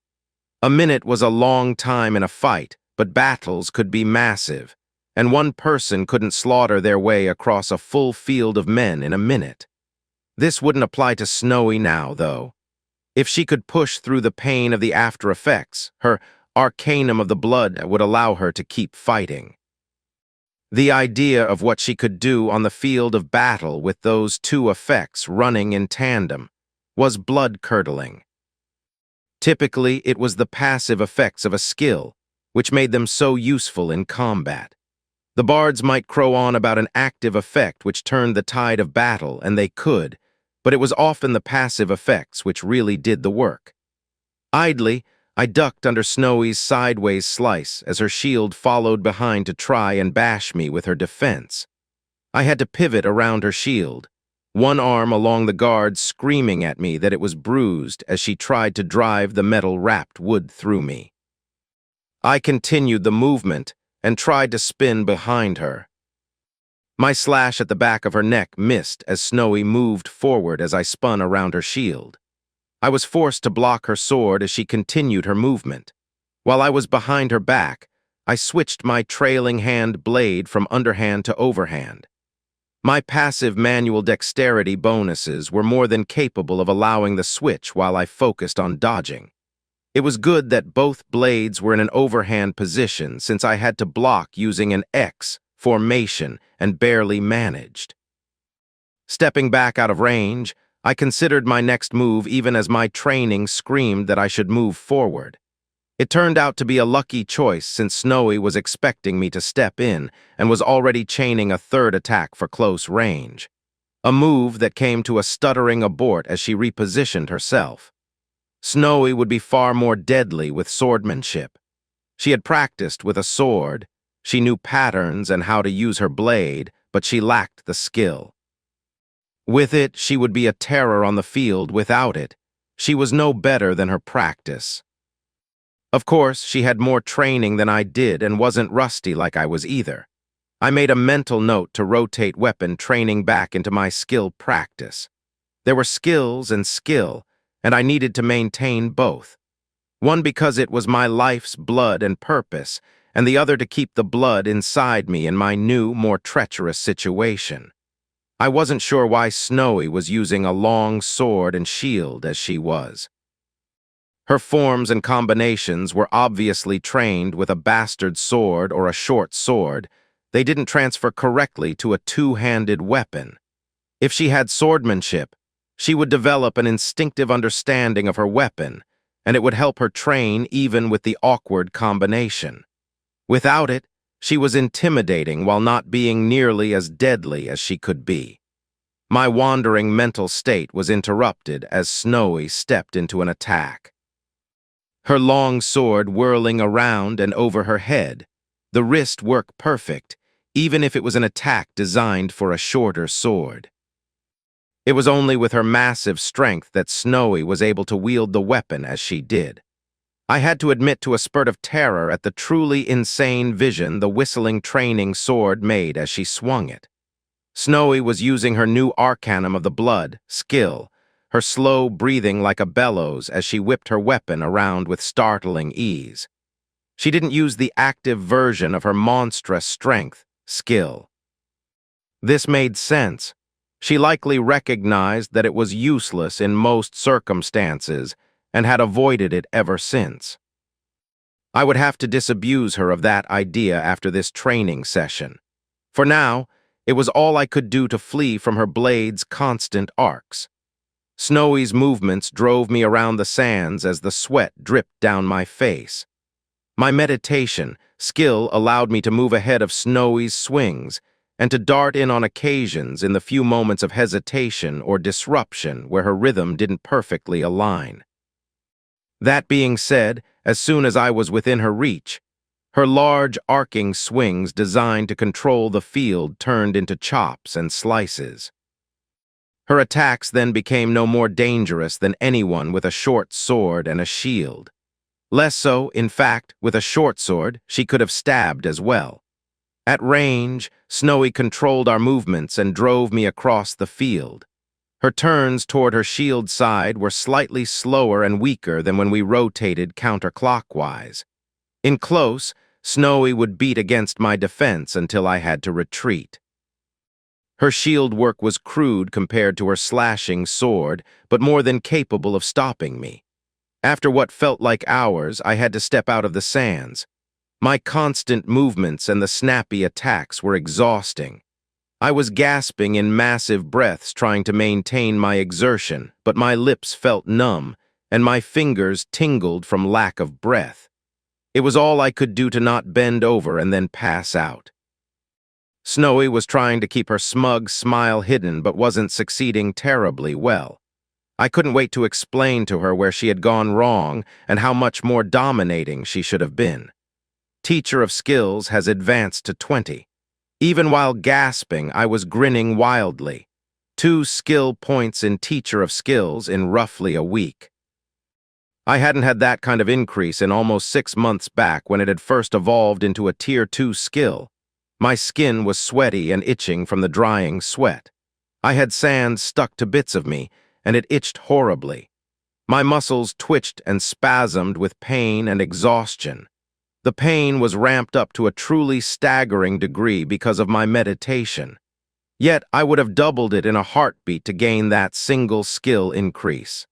A minute was a long time in a fight, but battles could be massive, and one person couldn't slaughter their way across a full field of men in a minute. This wouldn't apply to Snowy now, though. If she could push through the pain of the after effects, her Arcanum of the Blood would allow her to keep fighting. The idea of what she could do on the field of battle with those 2 effects running in tandem was blood-curdling. Typically, it was the passive effects of a skill, which made them so useful in combat. The bards might crow on about an active effect which turned the tide of battle, and they could, but it was often the passive effects which really did the work. Idly, I ducked under Snowy's sideways slice as her shield followed behind to try and bash me with her defense. I had to pivot around her shield, one arm along the guard screaming at me that it was bruised as she tried to drive the metal-wrapped wood through me. I continued the movement and tried to spin behind her. My slash at the back of her neck missed as Snowy moved forward as I spun around her shield. I was forced to block her sword as she continued her movement. While I was behind her back, I switched my trailing hand blade from underhand to overhand. My passive manual dexterity bonuses were more than capable of allowing the switch while I focused on dodging. It was good that both blades were in an overhand position since I had to block using an X formation and barely managed. Stepping back out of range, I considered my next move even as my training screamed that I should move forward. It turned out to be a lucky choice since Snowy was expecting me to step in and was already chaining a third attack for close range. A move that came to a stuttering abort as she repositioned herself. Snowy would be far more deadly with swordsmanship. She had practiced with a sword, she knew patterns and how to use her blade, but she lacked the skill. With it, she would be a terror on the field. Without it, she was no better than her practice. Of course, she had more training than I did and wasn't rusty like I was either. I made a mental note to rotate weapon training back into my skill practice. There were skills and skill, and I needed to maintain both. One because it was my life's blood and purpose, and the other to keep the blood inside me in my new, more treacherous situation. I wasn't sure why Snowy was using a long sword and shield as she was. Her forms and combinations were obviously trained with a bastard sword or a short sword. They didn't transfer correctly to a two-handed weapon. If she had swordsmanship, she would develop an instinctive understanding of her weapon, and it would help her train even with the awkward combination. Without it, she was intimidating while not being nearly as deadly as she could be. My wandering mental state was interrupted as Snowy stepped into an attack. Her long sword whirling around and over her head, the wrist work perfect, even if it was an attack designed for a shorter sword. It was only with her massive strength that Snowy was able to wield the weapon as she did. I had to admit to a spurt of terror at the truly insane vision the whistling training sword made as she swung it. Snowy was using her new arcanum of the blood, skill, her slow breathing like a bellows as she whipped her weapon around with startling ease. She didn't use the active version of her monstrous strength, skill. This made sense. She likely recognized that it was useless in most circumstances and had avoided it ever since. I would have to disabuse her of that idea after this training session. For now, it was all I could do to flee from her blade's constant arcs. Snowy's movements drove me around the sands as the sweat dripped down my face. My meditation, skill allowed me to move ahead of Snowy's swings and to dart in on occasions in the few moments of hesitation or disruption where her rhythm didn't perfectly align. That being said, as soon as I was within her reach, her large arcing swings designed to control the field turned into chops and slices. Her attacks then became no more dangerous than anyone with a short sword and a shield. Less so, in fact, with a short sword, she could have stabbed as well. At range, Snowy controlled our movements and drove me across the field. Her turns toward her shield side were slightly slower and weaker than when we rotated counterclockwise. In close, Snowy would beat against my defense until I had to retreat. Her shield work was crude compared to her slashing sword, but more than capable of stopping me. After what felt like hours, I had to step out of the sands. My constant movements and the snappy attacks were exhausting. I was gasping in massive breaths trying to maintain my exertion, but my lips felt numb, and my fingers tingled from lack of breath. It was all I could do to not bend over and then pass out. Snowy was trying to keep her smug smile hidden but wasn't succeeding terribly well. I couldn't wait to explain to her where she had gone wrong and how much more dominating she should have been. Teacher of Skills has advanced to 20. Even while gasping, I was grinning wildly. 2 skill points in Teacher of Skills in roughly a week. I hadn't had that kind of increase in almost 6 months back when it had first evolved into a Tier 2 skill. My skin was sweaty and itching from the drying sweat. I had sand stuck to bits of me, and it itched horribly. My muscles twitched and spasmed with pain and exhaustion. The pain was ramped up to a truly staggering degree because of my meditation. Yet I would have doubled it in a heartbeat to gain that single skill increase.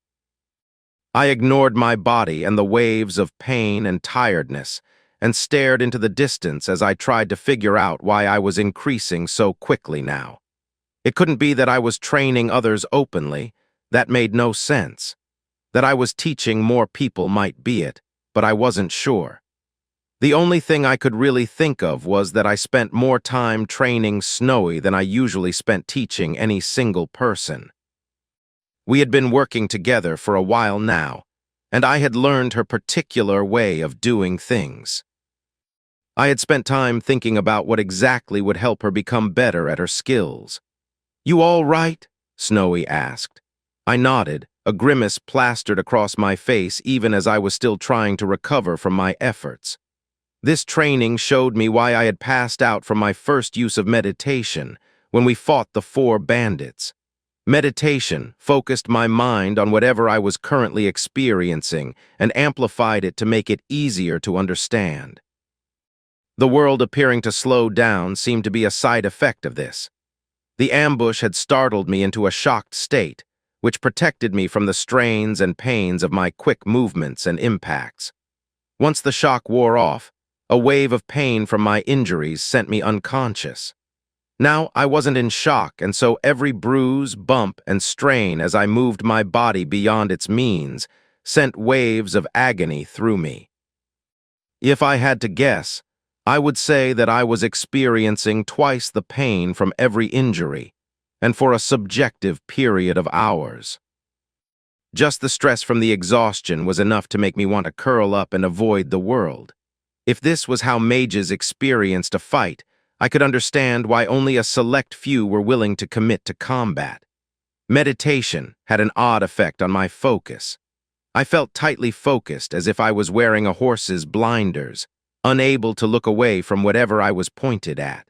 I ignored my body and the waves of pain and tiredness, and stared into the distance as I tried to figure out why I was increasing so quickly now. It couldn't be that I was training others openly. That made no sense. That I was teaching more people might be it, but I wasn't sure. The only thing I could really think of was that I spent more time training Snowy than I usually spent teaching any single person. We had been working together for a while now, and I had learned her particular way of doing things. I had spent time thinking about what exactly would help her become better at her skills. "You all right?" Snowy asked. I nodded, a grimace plastered across my face even as I was still trying to recover from my efforts. This training showed me why I had passed out from my first use of meditation when we fought the 4 bandits. Meditation focused my mind on whatever I was currently experiencing and amplified it to make it easier to understand. The world appearing to slow down seemed to be a side effect of this. The ambush had startled me into a shocked state, which protected me from the strains and pains of my quick movements and impacts. Once the shock wore off, a wave of pain from my injuries sent me unconscious. Now I wasn't in shock, and so every bruise, bump, and strain as I moved my body beyond its means sent waves of agony through me. If I had to guess, I would say that I was experiencing twice the pain from every injury, and for a subjective period of hours. Just the stress from the exhaustion was enough to make me want to curl up and avoid the world. If this was how mages experienced a fight, I could understand why only a select few were willing to commit to combat. Meditation had an odd effect on my focus. I felt tightly focused, as if I was wearing a horse's blinders, unable to look away from whatever I was pointed at.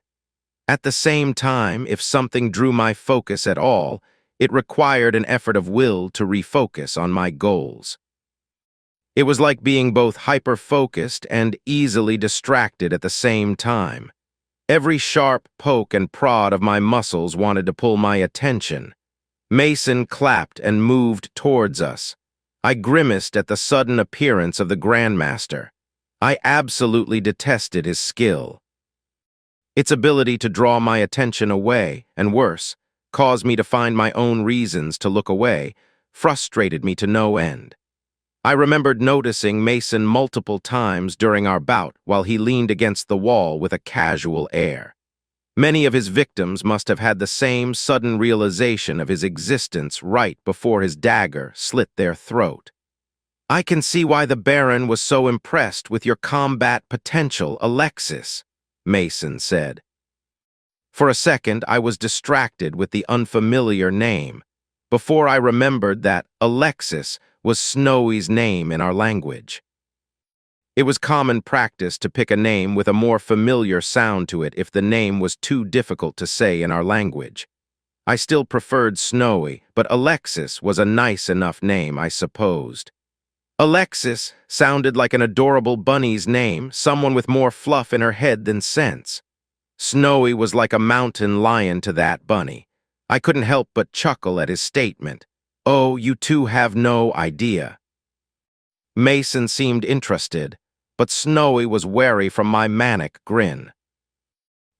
At the same time, if something drew my focus at all, it required an effort of will to refocus on my goals. It was like being both hyper-focused and easily distracted at the same time. Every sharp poke and prod of my muscles wanted to pull my attention. Mason clapped and moved towards us. I grimaced at the sudden appearance of the Grandmaster. I absolutely detested his skill. Its ability to draw my attention away, and worse, cause me to find my own reasons to look away, frustrated me to no end. I remembered noticing Mason multiple times during our bout while he leaned against the wall with a casual air. Many of his victims must have had the same sudden realization of his existence right before his dagger slit their throat. "I can see why the Baron was so impressed with your combat potential, Alexis," Mason said. For a second, I was distracted with the unfamiliar name, before I remembered that Alexis was Snowy's name in our language. It was common practice to pick a name with a more familiar sound to it if the name was too difficult to say in our language. I still preferred Snowy, but Alexis was a nice enough name, I supposed. Alexis sounded like an adorable bunny's name, someone with more fluff in her head than sense. Snowy was like a mountain lion to that bunny. I couldn't help but chuckle at his statement. "Oh, you two have no idea." Mason seemed interested, but Snowy was wary from my manic grin.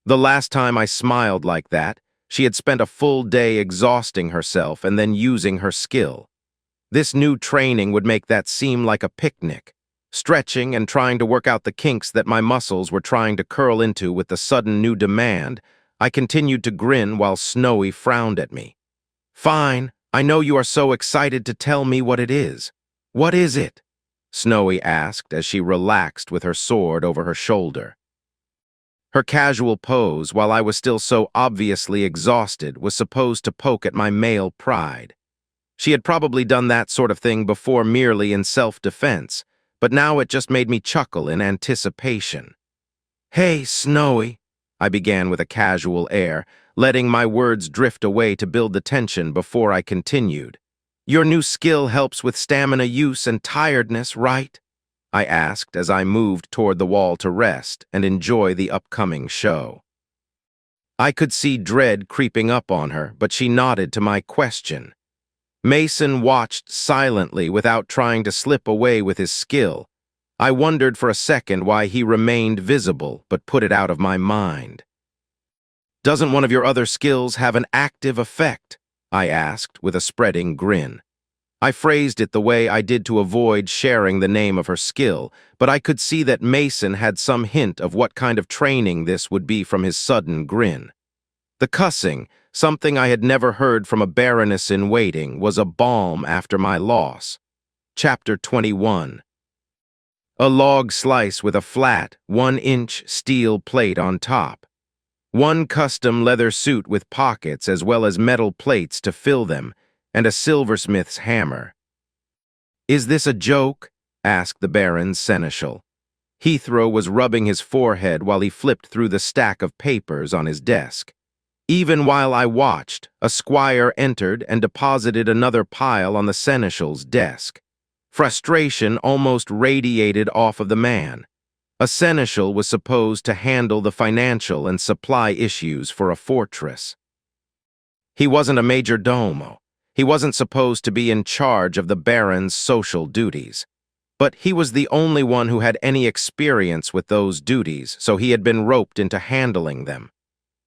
The last time I smiled like that, she had spent a full day exhausting herself and then using her skill. This new training would make that seem like a picnic, stretching and trying to work out the kinks that my muscles were trying to curl into with the sudden new demand. I continued to grin while Snowy frowned at me. "Fine, I know you are so excited to tell me what it is. What is it?" Snowy asked as she relaxed with her sword over her shoulder. Her casual pose, while I was still so obviously exhausted, was supposed to poke at my male pride. She had probably done that sort of thing before merely in self-defense, but now it just made me chuckle in anticipation. "Hey, Snowy," I began with a casual air, letting my words drift away to build the tension before I continued. "Your new skill helps with stamina use and tiredness, right?" I asked as I moved toward the wall to rest and enjoy the upcoming show. I could see dread creeping up on her, but she nodded to my question. Mason watched silently without trying to slip away with his skill. I wondered for a second why he remained visible, but put it out of my mind. "Doesn't one of your other skills have an active effect?" I asked with a spreading grin. I phrased it the way I did to avoid sharing the name of her skill, but I could see that Mason had some hint of what kind of training this would be from his sudden grin. The cussing, something I had never heard from a Baroness in waiting, was a balm after my loss. Chapter 21. A log slice with a flat, 1-inch steel plate on top. One custom leather suit with pockets as well as metal plates to fill them, and a silversmith's hammer. "Is this a joke?" asked the Baron's seneschal. Heathrow was rubbing his forehead while he flipped through the stack of papers on his desk. Even while I watched, a squire entered and deposited another pile on the seneschal's desk. Frustration almost radiated off of the man. A seneschal was supposed to handle the financial and supply issues for a fortress. He wasn't a major domo. He wasn't supposed to be in charge of the Baron's social duties. But he was the only one who had any experience with those duties, so he had been roped into handling them.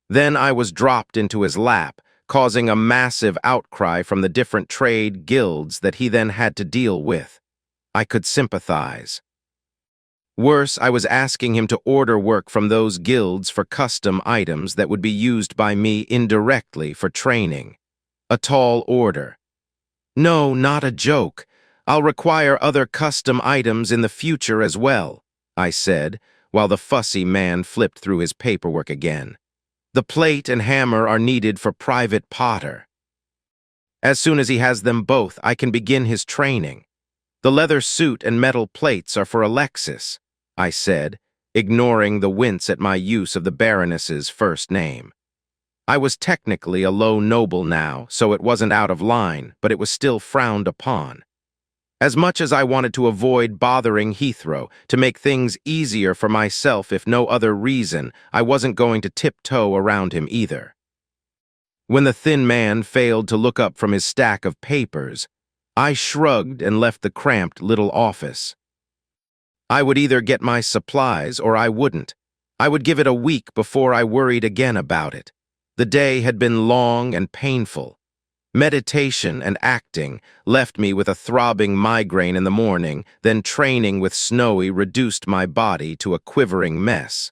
Then I was dropped into his lap, causing a massive outcry from the different trade guilds that he then had to deal with. I could sympathize. Worse, I was asking him to order work from those guilds for custom items that would be used by me indirectly for training. A tall order. "No, not a joke. I'll require other custom items in the future as well," I said, while the fussy man flipped through his paperwork again. "The plate and hammer are needed for Private Potter. As soon as he has them both, I can begin his training. The leather suit and metal plates are for Alexis," I said, ignoring the wince at my use of the Baroness's first name. I was technically a low noble now, so it wasn't out of line, but it was still frowned upon. As much as I wanted to avoid bothering Heathrow, to make things easier for myself if no other reason, I wasn't going to tiptoe around him either. When the thin man failed to look up from his stack of papers, I shrugged and left the cramped little office. I would either get my supplies or I wouldn't. I would give it a week before I worried again about it. The day had been long and painful. Meditation and acting left me with a throbbing migraine in the morning, then training with Snowy reduced my body to a quivering mess.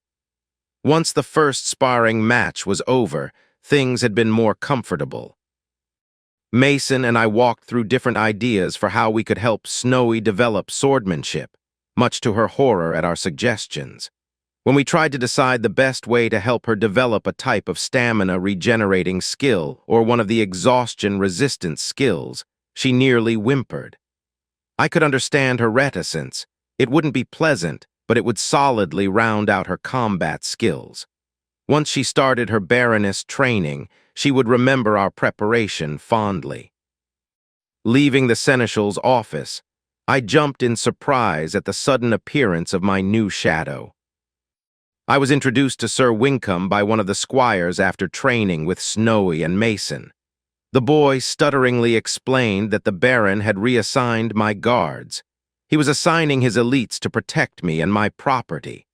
Once the first sparring match was over, things had been more comfortable. Mason and I walked through different ideas for how we could help Snowy develop swordsmanship, much to her horror at our suggestions. When we tried to decide the best way to help her develop a type of stamina-regenerating skill or one of the exhaustion-resistance skills, she nearly whimpered. I could understand her reticence. It wouldn't be pleasant, but it would solidly round out her combat skills. Once she started her Baroness training, she would remember our preparation fondly. Leaving the Seneschal's office, I jumped in surprise at the sudden appearance of my new shadow. I was introduced to Sir Winkham by one of the squires after training with Snowy and Mason. The boy stutteringly explained that the Baron had reassigned my guards. He was assigning his elites to protect me and my property.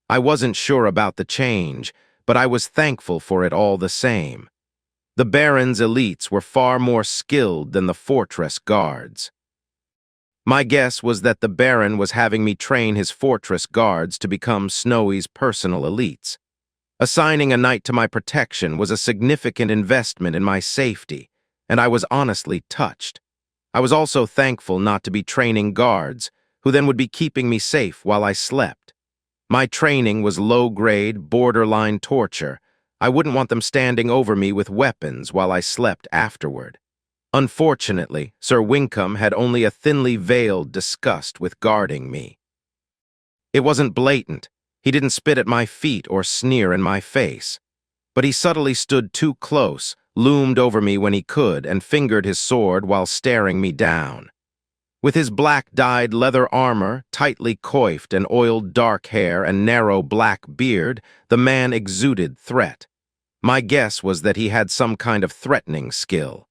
I wasn't sure about the change, but I was thankful for it all the same. The Baron's elites were far more skilled than the fortress guards. My guess was that the Baron was having me train his fortress guards to become Snowy's personal elites. Assigning a knight to my protection was a significant investment in my safety, and I was honestly touched. I was also thankful not to be training guards, who then would be keeping me safe while I slept. My training was low-grade, borderline torture. I wouldn't want them standing over me with weapons while I slept afterward. Unfortunately, Sir Winkham had only a thinly veiled disgust with guarding me. It wasn't blatant. He didn't spit at my feet or sneer in my face. But he subtly stood too close, loomed over me when he could, and fingered his sword while staring me down. With his black-dyed leather armor, tightly coiffed and oiled dark hair and narrow black beard, the man exuded threat. My guess was that he had some kind of threatening skill.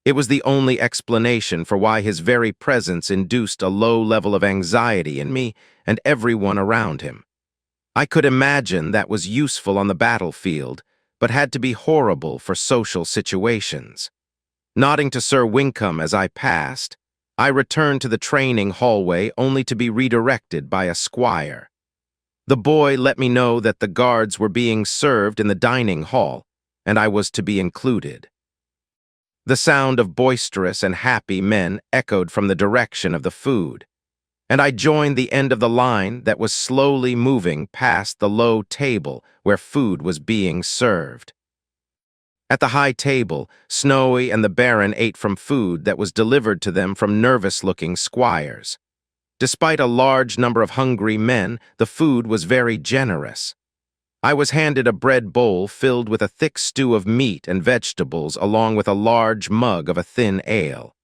It was the only explanation for why his very presence induced a low level of anxiety in me and everyone around him. I could imagine that was useful on the battlefield, but had to be horrible for social situations. Nodding to Sir Winkham as I passed, I returned to the training hallway only to be redirected by a squire. The boy let me know that the guards were being served in the dining hall, and I was to be included. The sound of boisterous and happy men echoed from the direction of the food, and I joined the end of the line that was slowly moving past the low table where food was being served. At the high table, Snowy and the Baron ate from food that was delivered to them from nervous-looking squires. Despite a large number of hungry men, the food was very generous. I was handed a bread bowl filled with a thick stew of meat and vegetables along with a large mug of a thin ale.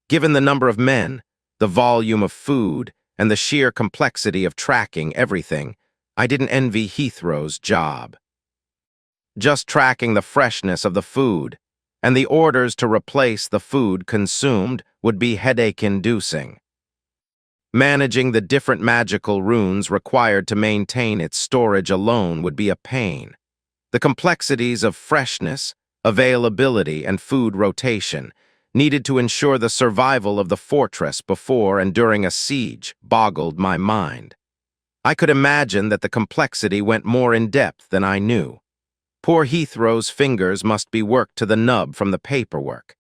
Given the number of men, the volume of food, and the sheer complexity of tracking everything, I didn't envy Heathrow's job. Just tracking the freshness of the food, and the orders to replace the food consumed would be headache-inducing. Managing the different magical runes required to maintain its storage alone would be a pain. The complexities of freshness, availability, and food rotation needed to ensure the survival of the fortress before and during a siege boggled my mind. I could imagine that the complexity went more in depth than I knew. Poor Heathrow's fingers must be worked to the nub from the paperwork.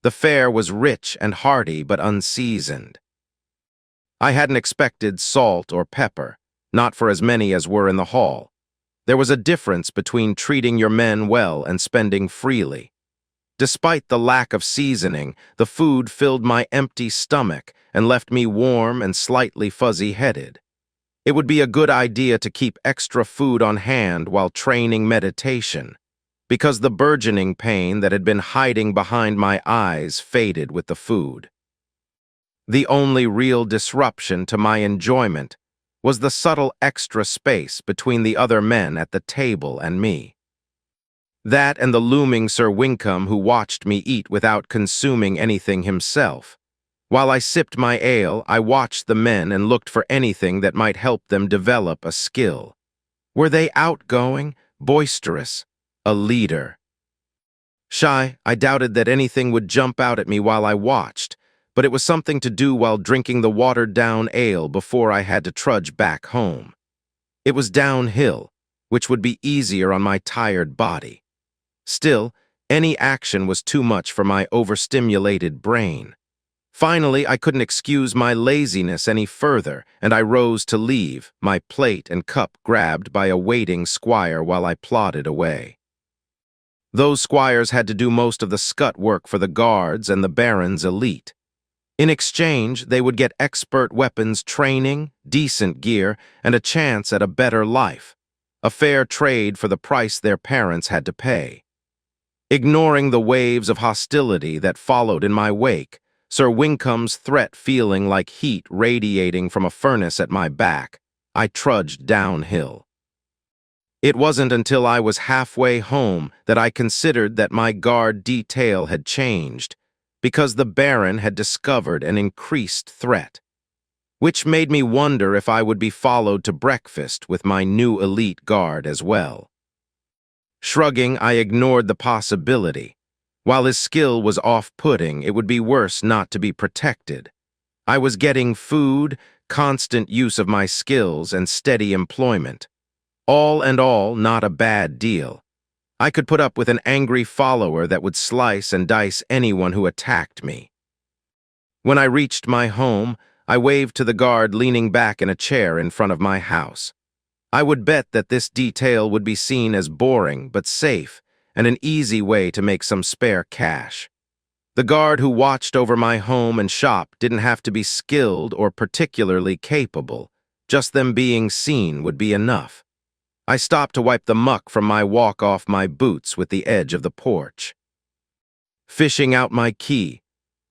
The fare was rich and hearty but unseasoned. I hadn't expected salt or pepper, not for as many as were in the hall. There was a difference between treating your men well and spending freely. Despite the lack of seasoning, the food filled my empty stomach and left me warm and slightly fuzzy-headed. It would be a good idea to keep extra food on hand while training meditation, because the burgeoning pain that had been hiding behind my eyes faded with the food. The only real disruption to my enjoyment was the subtle extra space between the other men at the table and me. That and the looming Sir Winkham who watched me eat without consuming anything himself. While I sipped my ale, I watched the men and looked for anything that might help them develop a skill. Were they outgoing, boisterous, a leader? Shy, I doubted that anything would jump out at me while I watched, but it was something to do while drinking the watered-down ale before I had to trudge back home. It was downhill, which would be easier on my tired body. Still, any action was too much for my overstimulated brain. Finally, I couldn't excuse my laziness any further, and I rose to leave, my plate and cup grabbed by a waiting squire while I plodded away. Those squires had to do most of the scut work for the guards and the Baron's elite. In exchange, they would get expert weapons training, decent gear, and a chance at a better life. A fair trade for the price their parents had to pay. Ignoring the waves of hostility that followed in my wake, Sir Winkham's threat feeling like heat radiating from a furnace at my back, I trudged downhill. It wasn't until I was halfway home that I considered that my guard detail had changed, because the Baron had discovered an increased threat, which made me wonder if I would be followed to breakfast with my new elite guard as well. Shrugging, I ignored the possibility. While his skill was off-putting, it would be worse not to be protected. I was getting food, constant use of my skills, and steady employment. All in all, not a bad deal. I could put up with an angry follower that would slice and dice anyone who attacked me. When I reached my home, I waved to the guard leaning back in a chair in front of my house. I would bet that this detail would be seen as boring but safe and an easy way to make some spare cash. The guard who watched over my home and shop didn't have to be skilled or particularly capable. Just them being seen would be enough. I stopped to wipe the muck from my walk off my boots with the edge of the porch. Fishing out my key,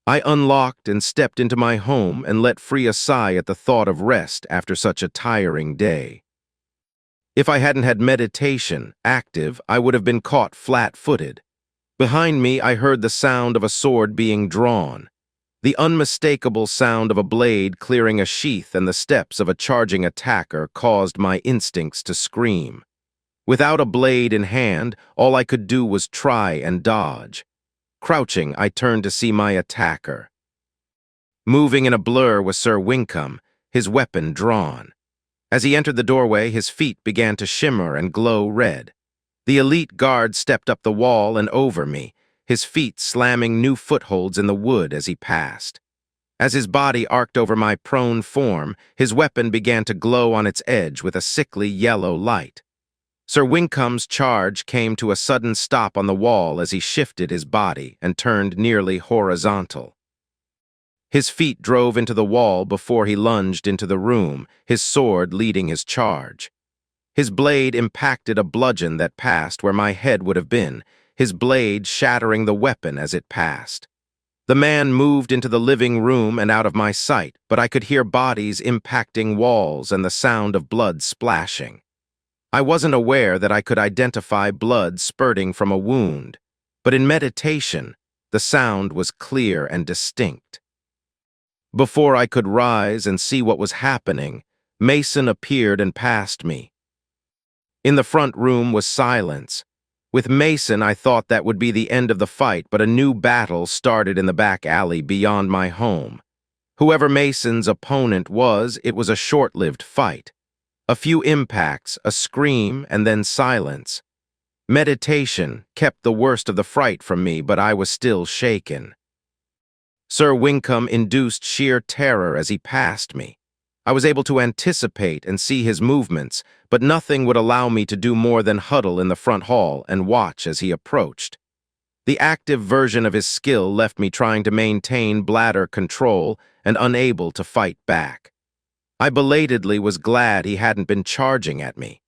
I unlocked and stepped into my home and let free a sigh at the thought of rest after such a tiring day. If I hadn't had meditation active, I would have been caught flat-footed. Behind me, I heard the sound of a sword being drawn, the unmistakable sound of a blade clearing a sheath, and the steps of a charging attacker caused my instincts to scream. Without a blade in hand, all I could do was try and dodge. Crouching, I turned to see my attacker. Moving in a blur was Sir Winkham, his weapon drawn. As he entered the doorway, his feet began to shimmer and glow red. The elite guard stepped up the wall and over me, his feet slamming new footholds in the wood as he passed. As his body arced over my prone form, his weapon began to glow on its edge with a sickly yellow light. Sir Winkham's charge came to a sudden stop on the wall as he shifted his body and turned nearly horizontal. His feet drove into the wall before he lunged into the room, his sword leading his charge. His blade impacted a bludgeon that passed where my head would have been, his blade shattering the weapon as it passed. The man moved into the living room and out of my sight, but I could hear bodies impacting walls and the sound of blood splashing. I wasn't aware that I could identify blood spurting from a wound, but in meditation, the sound was clear and distinct. Before I could rise and see what was happening, Mason appeared and passed me. In the front room was silence. With Mason, I thought that would be the end of the fight, but a new battle started in the back alley beyond my home. Whoever Mason's opponent was, it was a short-lived fight. A few impacts, a scream, and then silence. Meditation kept the worst of the fright from me, but I was still shaken. Sir Winkham induced sheer terror as he passed me. I was able to anticipate and see his movements, but nothing would allow me to do more than huddle in the front hall and watch as he approached. The active version of his skill left me trying to maintain bladder control and unable to fight back. I belatedly was glad he hadn't been charging at me.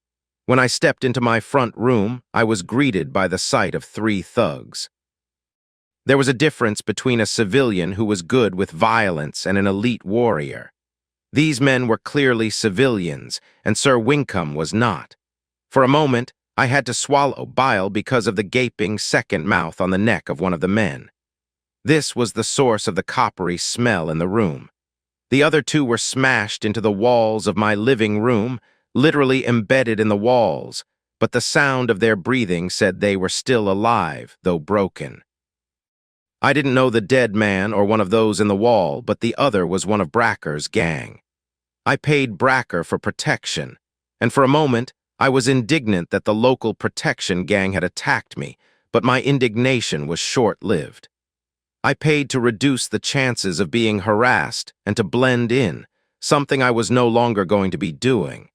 When I stepped into my front room, I was greeted by the sight of 3 thugs. There was a difference between a civilian who was good with violence and an elite warrior. These men were clearly civilians, and Sir Winkham was not. For a moment, I had to swallow bile because of the gaping second mouth on the neck of one of the men. This was the source of the coppery smell in the room. The other 2 were smashed into the walls of my living room, literally embedded in the walls, but the sound of their breathing said they were still alive, though broken. I didn't know the dead man or one of those in the wall, but the other was one of Bracker's gang. I paid Bracker for protection, and for a moment, I was indignant that the local protection gang had attacked me, but my indignation was short-lived. I paid to reduce the chances of being harassed and to blend in, something I was no longer going to be doing.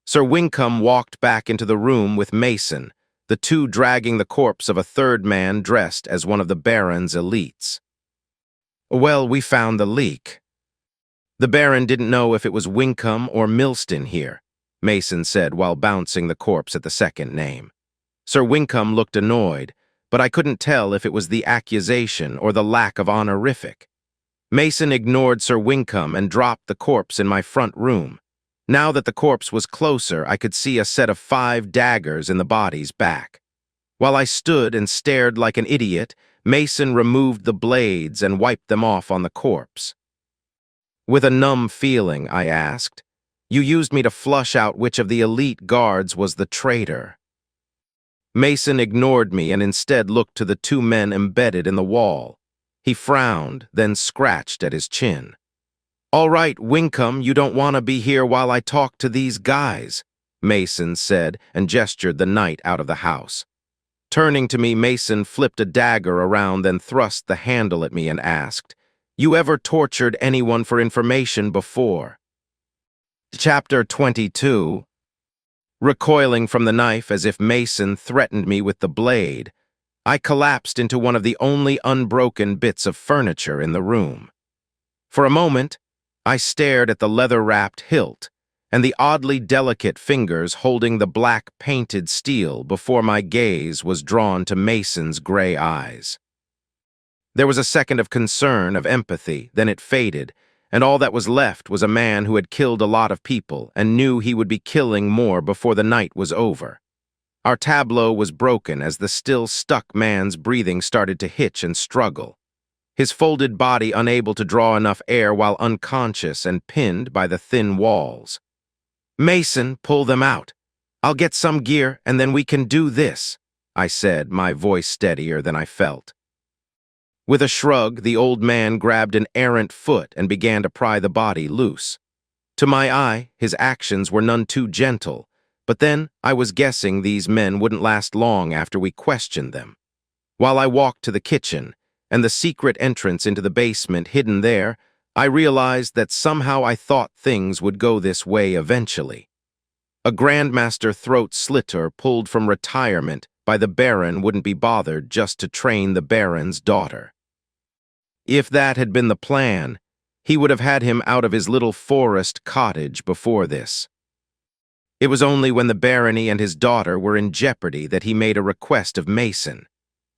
Sir Winkham walked back into the room with Mason, the 2 dragging the corpse of a 3rd man dressed as one of the Baron's elites. Well, we found the leak. The Baron didn't know if it was Winkham or Milston here, Mason said while bouncing the corpse at the second name. Sir Winkham looked annoyed, but I couldn't tell if it was the accusation or the lack of honorific. Mason ignored Sir Winkham and dropped the corpse in my front room. Now that the corpse was closer, I could see a set of 5 daggers in the body's back. While I stood and stared like an idiot, Mason removed the blades and wiped them off on the corpse. With a numb feeling, I asked, "You used me to flush out which of the elite guards was the traitor." Mason ignored me and instead looked to the 2 men embedded in the wall. He frowned, then scratched at his chin. "All right, Winkham, you don't want to be here while I talk to these guys," Mason said and gestured the knight out of the house. Turning to me, Mason flipped a dagger around, then thrust the handle at me and asked, "You ever tortured anyone for information before?" Chapter 22. Recoiling from the knife as if Mason threatened me with the blade, I collapsed into one of the only unbroken bits of furniture in the room. For a moment, I stared at the leather-wrapped hilt and the oddly delicate fingers holding the black painted steel before my gaze was drawn to Mason's gray eyes. There was a second of concern, of empathy, then it faded, and all that was left was a man who had killed a lot of people and knew he would be killing more before the night was over. Our tableau was broken as the still stuck man's breathing started to hitch and struggle, his folded body unable to draw enough air while unconscious and pinned by the thin walls. "Mason, pull them out. I'll get some gear and then we can do this," I said, my voice steadier than I felt. With a shrug, the old man grabbed an errant foot and began to pry the body loose. To my eye, his actions were none too gentle, but then I was guessing these men wouldn't last long after we questioned them. While I walked to the kitchen, and the secret entrance into the basement hidden there, I realized that somehow I thought things would go this way eventually. A Grandmaster throat slitter pulled from retirement by the Baron wouldn't be bothered just to train the Baron's daughter. If that had been the plan, he would have had him out of his little forest cottage before this. It was only when the barony and his daughter were in jeopardy that he made a request of Mason.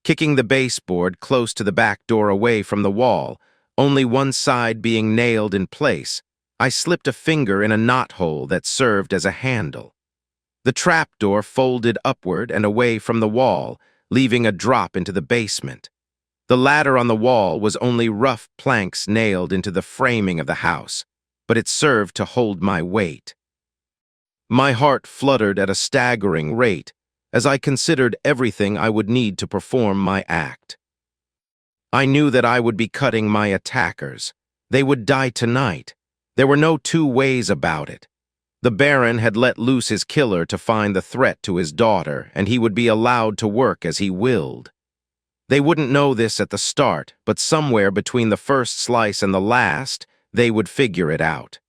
Kicking the baseboard close to the back door away from the wall, only one side being nailed in place, I slipped a finger in a knothole that served as a handle. The trapdoor folded upward and away from the wall, leaving a drop into the basement. The ladder on the wall was only rough planks nailed into the framing of the house, but it served to hold my weight. My heart fluttered at a staggering rate as I considered everything I would need to perform my act. I knew that I would be cutting my attackers. They would die tonight. There were no two ways about it. The Baron had let loose his killer to find the threat to his daughter, and he would be allowed to work as he willed. They wouldn't know this at the start, but somewhere between the first slice and the last, they would figure it out.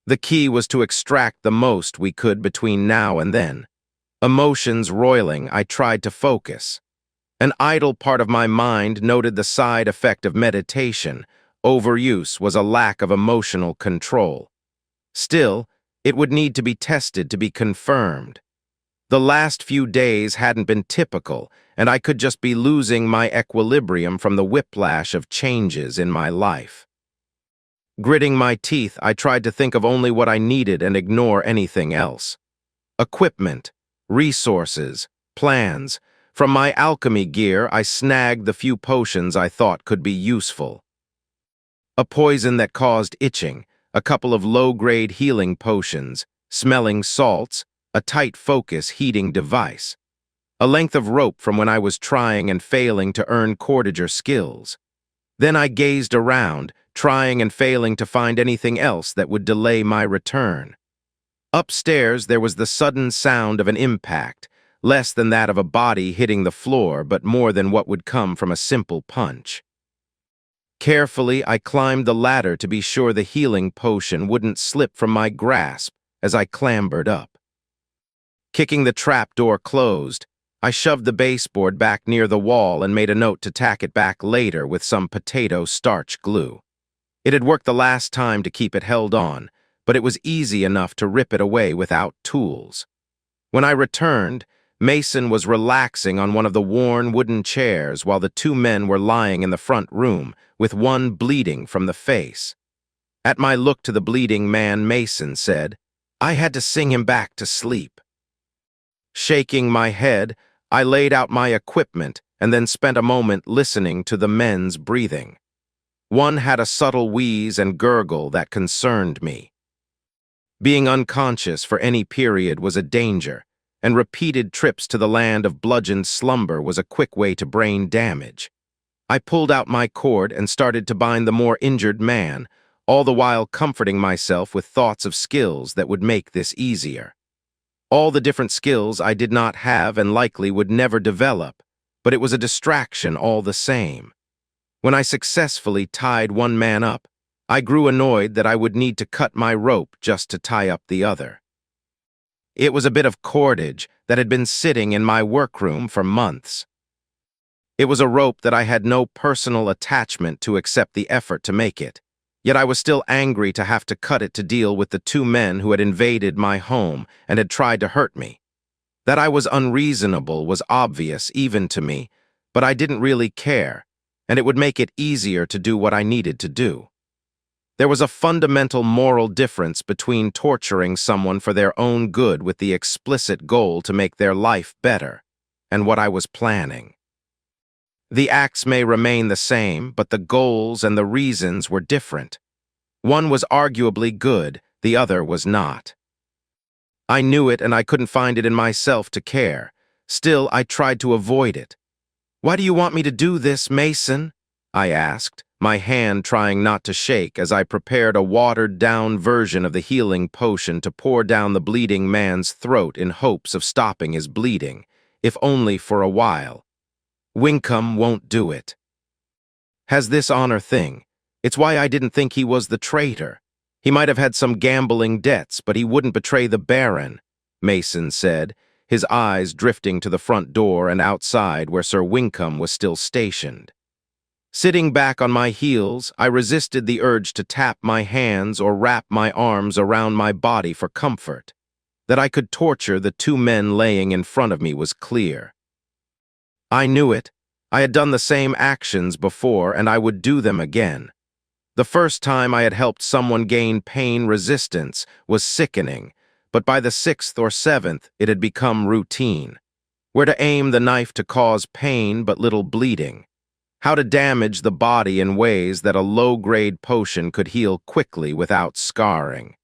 The key was to extract the most we could between now and then. Emotions roiling, I tried to focus. An idle part of my mind noted the side effect of meditation. Overuse was a lack of emotional control. Still, it would need to be tested to be confirmed. The last few days hadn't been typical, and I could just be losing my equilibrium from the whiplash of changes in my life. Gritting my teeth, I tried to think of only what I needed and ignore anything else. Equipment, resources, plans. From my alchemy gear, I snagged the few potions I thought could be useful. A poison that caused itching, a couple of low-grade healing potions, smelling salts, a tight focus heating device. A length of rope from when I was trying and failing to earn Cordager skills. Then I gazed around, trying and failing to find anything else that would delay my return. Upstairs, there was the sudden sound of an impact, less than that of a body hitting the floor, but more than what would come from a simple punch. Carefully, I climbed the ladder to be sure the healing potion wouldn't slip from my grasp as I clambered up. Kicking the trapdoor closed, I shoved the baseboard back near the wall and made a note to tack it back later with some potato starch glue. It had worked the last time to keep it held on, but it was easy enough to rip it away without tools. When I returned, Mason was relaxing on one of the worn wooden chairs while the two men were lying in the front room, with one bleeding from the face. At my look to the bleeding man, Mason said, "I had to sing him back to sleep." Shaking my head, I laid out my equipment and then spent a moment listening to the men's breathing. One had a subtle wheeze and gurgle that concerned me. Being unconscious for any period was a danger, and repeated trips to the land of bludgeoned slumber was a quick way to brain damage. I pulled out my cord and started to bind the more injured man, all the while comforting myself with thoughts of skills that would make this easier. All the different skills I did not have and likely would never develop, but it was a distraction all the same. When I successfully tied one man up, I grew annoyed that I would need to cut my rope just to tie up the other. It was a bit of cordage that had been sitting in my workroom for months. It was a rope that I had no personal attachment to except the effort to make it. Yet I was still angry to have to cut it to deal with the two men who had invaded my home and had tried to hurt me. That I was unreasonable was obvious even to me, but I didn't really care, and it would make it easier to do what I needed to do. There was a fundamental moral difference between torturing someone for their own good with the explicit goal to make their life better, and what I was planning. The acts may remain the same, but the goals and the reasons were different. One was arguably good, the other was not. I knew it, and I couldn't find it in myself to care. Still, I tried to avoid it. "Why do you want me to do this, Mason?" I asked, my hand trying not to shake as I prepared a watered-down version of the healing potion to pour down the bleeding man's throat in hopes of stopping his bleeding, if only for a while. "Winkham won't do it. Has this honor thing. It's why I didn't think he was the traitor. He might have had some gambling debts, but he wouldn't betray the Baron," Mason said, his eyes drifting to the front door and outside where Sir Winkham was still stationed. Sitting back on my heels, I resisted the urge to tap my hands or wrap my arms around my body for comfort. That I could torture the two men laying in front of me was clear. I knew it. I had done the same actions before, and I would do them again. The first time I had helped someone gain pain resistance was sickening, but by the 6th or 7th it had become routine. Where to aim the knife to cause pain but little bleeding. How to damage the body in ways that a low-grade potion could heal quickly without scarring.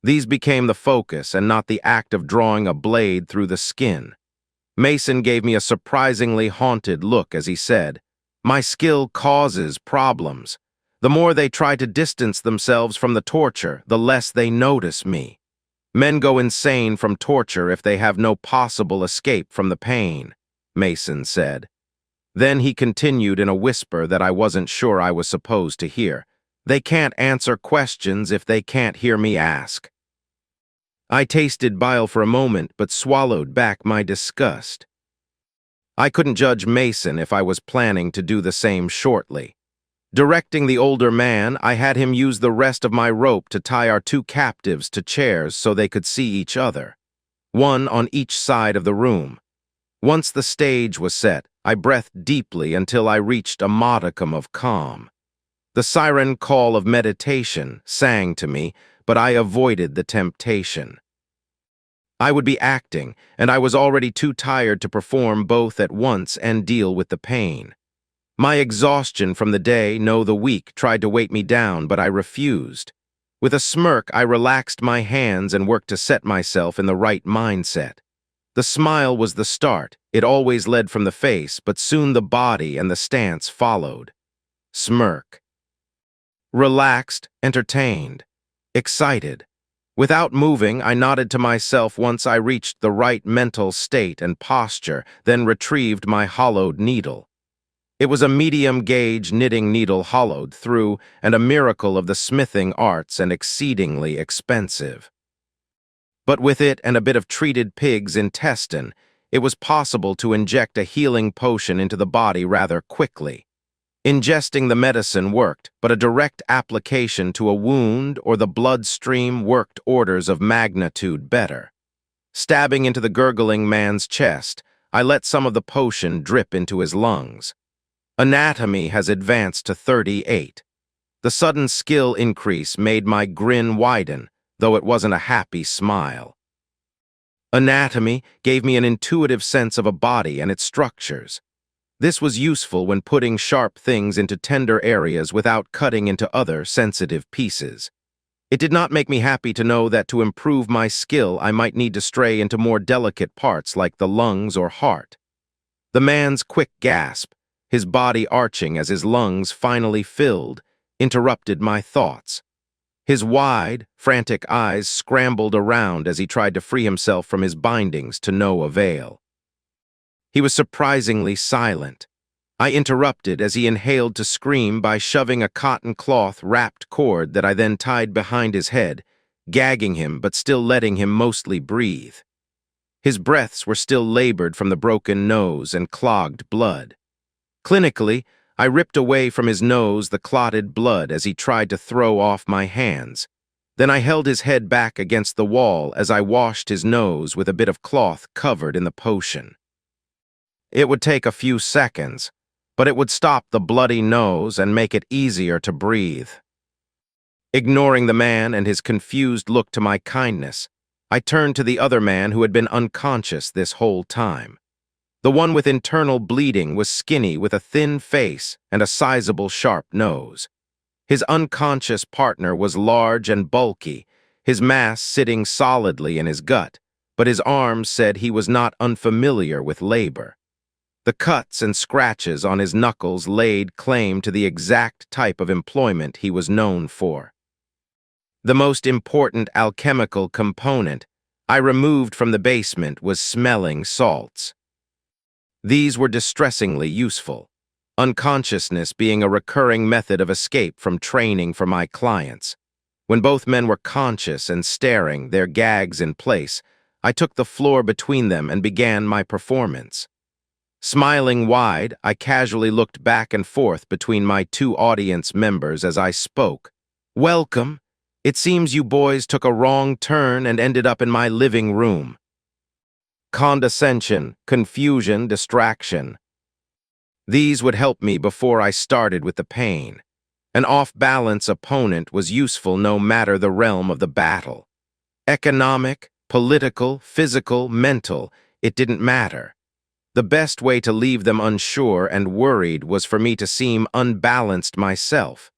These became the focus and not the act of drawing a blade through the skin. Mason gave me a surprisingly haunted look as he said, "My skill causes problems. The more they try to distance themselves from the torture, the less they notice me. Men go insane from torture if they have no possible escape from the pain," Mason said. Then he continued in a whisper that I wasn't sure I was supposed to hear. "They can't answer questions if they can't hear me ask." I tasted bile for a moment, but swallowed back my disgust. I couldn't judge Mason if I was planning to do the same shortly. Directing the older man, I had him use the rest of my rope to tie our two captives to chairs so they could see each other, one on each side of the room. Once the stage was set, I breathed deeply until I reached a modicum of calm. The siren call of meditation sang to me, but I avoided the temptation. I would be acting, and I was already too tired to perform both at once and deal with the pain. My exhaustion from the day, no, the week, tried to weight me down, but I refused. With a smirk, I relaxed my hands and worked to set myself in the right mindset. The smile was the start. It always led from the face, but soon the body and the stance followed. Smirk. Relaxed, entertained, excited. Without moving, I nodded to myself once I reached the right mental state and posture, then retrieved my hollowed needle. It was a medium-gauge knitting needle hollowed through, and a miracle of the smithing arts and exceedingly expensive. But with it and a bit of treated pig's intestine, it was possible to inject a healing potion into the body rather quickly. Ingesting the medicine worked, but a direct application to a wound or the bloodstream worked orders of magnitude better. Stabbing into the gurgling man's chest, I let some of the potion drip into his lungs. Anatomy has advanced to 38. The sudden skill increase made my grin widen, though it wasn't a happy smile. Anatomy gave me an intuitive sense of a body and its structures. This was useful when putting sharp things into tender areas without cutting into other sensitive pieces. It did not make me happy to know that to improve my skill I might need to stray into more delicate parts like the lungs or heart. The man's quick gasp, his body arching as his lungs finally filled, interrupted my thoughts. His wide, frantic eyes scrambled around as he tried to free himself from his bindings to no avail. He was surprisingly silent. I interrupted as he inhaled to scream by shoving a cotton cloth-wrapped cord that I then tied behind his head, gagging him but still letting him mostly breathe. His breaths were still labored from the broken nose and clogged blood. Clinically, I ripped away from his nose the clotted blood as he tried to throw off my hands. Then I held his head back against the wall as I washed his nose with a bit of cloth covered in the potion. It would take a few seconds. but it would stop the bloody nose and make it easier to breathe. Ignoring the man and his confused look to my kindness, I turned to the other man who had been unconscious this whole time. The one with internal bleeding was skinny with a thin face and a sizable sharp nose. His unconscious partner was large and bulky, his mass sitting solidly in his gut, but his arms said he was not unfamiliar with labor. The cuts and scratches on his knuckles laid claim to the exact type of employment he was known for. The most important alchemical component I removed from the basement was smelling salts. These were distressingly useful, unconsciousness being a recurring method of escape from training for my clients. When both men were conscious and staring, their gags in place, I took the floor between them and began my performance. Smiling wide, I casually looked back and forth between my two audience members as I spoke. "Welcome. It seems you boys took a wrong turn and ended up in my living room." Condescension, confusion, distraction. These would help me before I started with the pain. An off-balance opponent was useful no matter the realm of the battle. Economic, political, physical, mental, it didn't matter. The best way to leave them unsure and worried was for me to seem unbalanced myself.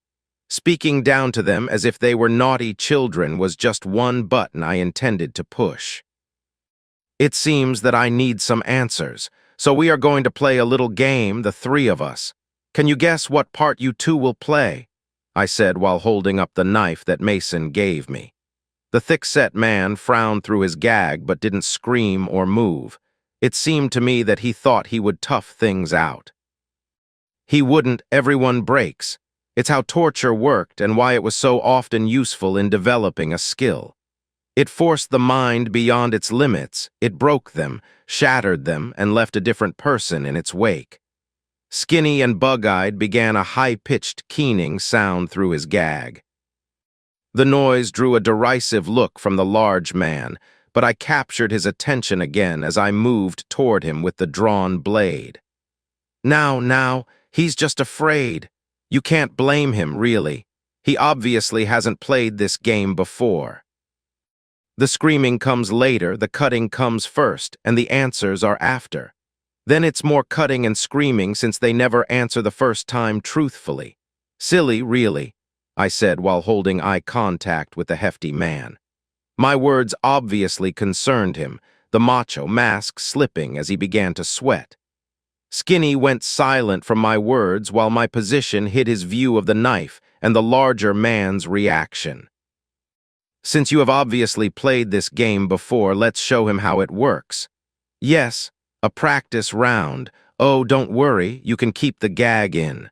Speaking down to them as if they were naughty children was just one button I intended to push. "It seems that I need some answers, so we are going to play a little game, the three of us. Can you guess what part you two will play?" I said while holding up the knife that Mason gave me. The thick-set man frowned through his gag but didn't scream or move. It seemed to me that he thought he would tough things out. He wouldn't. Everyone breaks. It's how torture worked and why it was so often useful in developing a skill. It forced the mind beyond its limits, it broke them, shattered them, and left a different person in its wake. Skinny and bug-eyed began a high-pitched keening sound through his gag. The noise drew a derisive look from the large man, but I captured his attention again as I moved toward him with the drawn blade. Now, he's just afraid. You can't blame him, really. He obviously hasn't played this game before. The screaming comes later, the cutting comes first, and the answers are after. Then it's more cutting and screaming since they never answer the first time truthfully. Silly, really, I said while holding eye contact with the hefty man. My words obviously concerned him, the macho mask slipping as he began to sweat. Skinny went silent from my words while my position hid his view of the knife and the larger man's reaction. "Since you have obviously played this game before, let's show him how it works." "Yes, a practice round. Oh, don't worry, you can keep the gag in."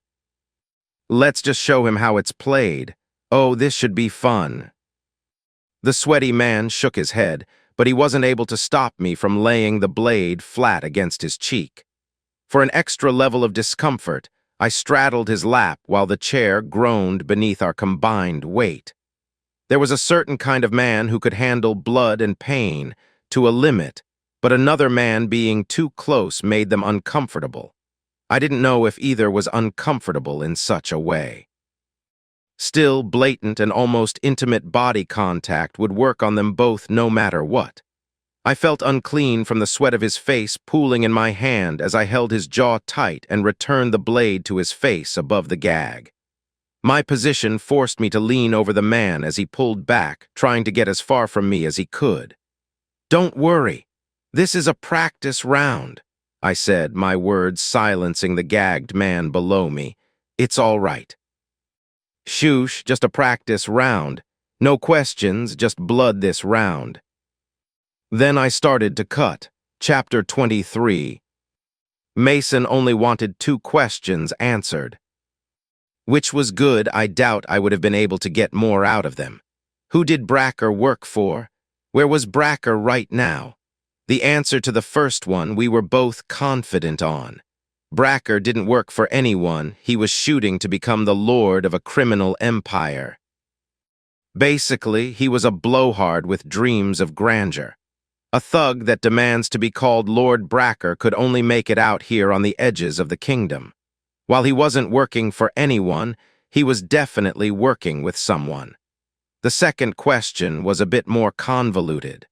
"Let's just show him how it's played. Oh, this should be fun." The sweaty man shook his head, but he wasn't able to stop me from laying the blade flat against his cheek. For an extra level of discomfort, I straddled his lap while the chair groaned beneath our combined weight. There was a certain kind of man who could handle blood and pain to a limit, but another man being too close made them uncomfortable. I didn't know if either was uncomfortable in such a way. Still, blatant and almost intimate body contact would work on them both no matter what. I felt unclean from the sweat of his face pooling in my hand as I held his jaw tight and returned the blade to his face above the gag. My position forced me to lean over the man as he pulled back, trying to get as far from me as he could. "Don't worry. This is a practice round," I said, my words silencing the gagged man below me. "It's all right." "Shoosh, just a practice round. No questions, just blood this round." Then I started to cut. Chapter 23. Mason only wanted 2 questions answered. Which was good. I doubt I would have been able to get more out of them. Who did Bracker work for? Where was Bracker right now? The answer to the first one we were both confident on. Bracker didn't work for anyone. He was shooting to become the lord of a criminal empire. Basically, he was a blowhard with dreams of grandeur. A thug that demands to be called Lord Bracker could only make it out here on the edges of the kingdom. While he wasn't working for anyone, he was definitely working with someone. The second question was a bit more convoluted.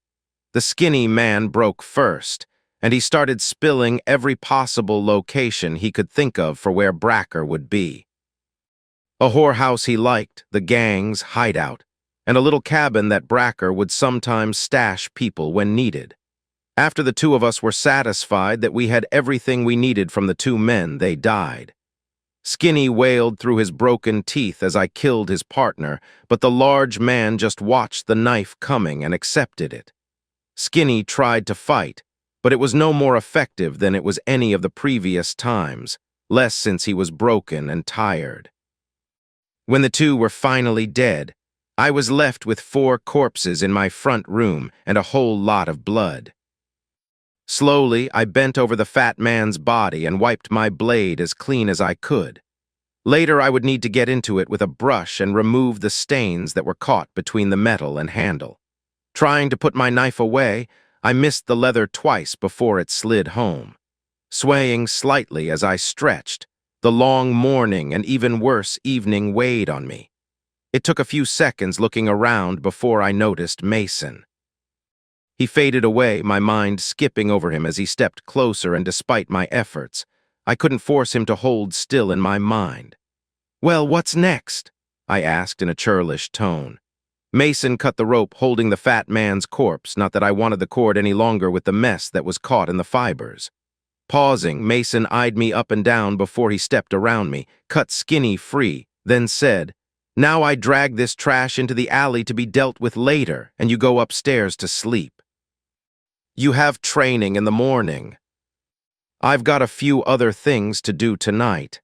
The skinny man broke first, and he started spilling every possible location he could think of for where Bracker would be. A whorehouse he liked, the gang's hideout, and a little cabin that Bracker would sometimes stash people when needed. After the two of us were satisfied that we had everything we needed from the two men, they died. Skinny wailed through his broken teeth as I killed his partner, but the large man just watched the knife coming and accepted it. Skinny tried to fight, but it was no more effective than it was any of the previous times, less since he was broken and tired. When the two were finally dead, I was left with 4 corpses in my front room and a whole lot of blood. Slowly, I bent over the fat man's body and wiped my blade as clean as I could. Later, I would need to get into it with a brush and remove the stains that were caught between the metal and handle. Trying to put my knife away, I missed the leather twice before it slid home. Swaying slightly as I stretched, the long morning and even worse evening weighed on me. It took a few seconds looking around before I noticed Mason. He faded away, my mind skipping over him as he stepped closer, and despite my efforts, I couldn't force him to hold still in my mind. "Well, what's next?" I asked in a churlish tone. Mason cut the rope holding the fat man's corpse, not that I wanted the cord any longer with the mess that was caught in the fibers. Pausing, Mason eyed me up and down before he stepped around me, cut Skinny free, then said, "Now I drag this trash into the alley to be dealt with later, and you go upstairs to sleep. You have training in the morning. I've got a few other things to do tonight."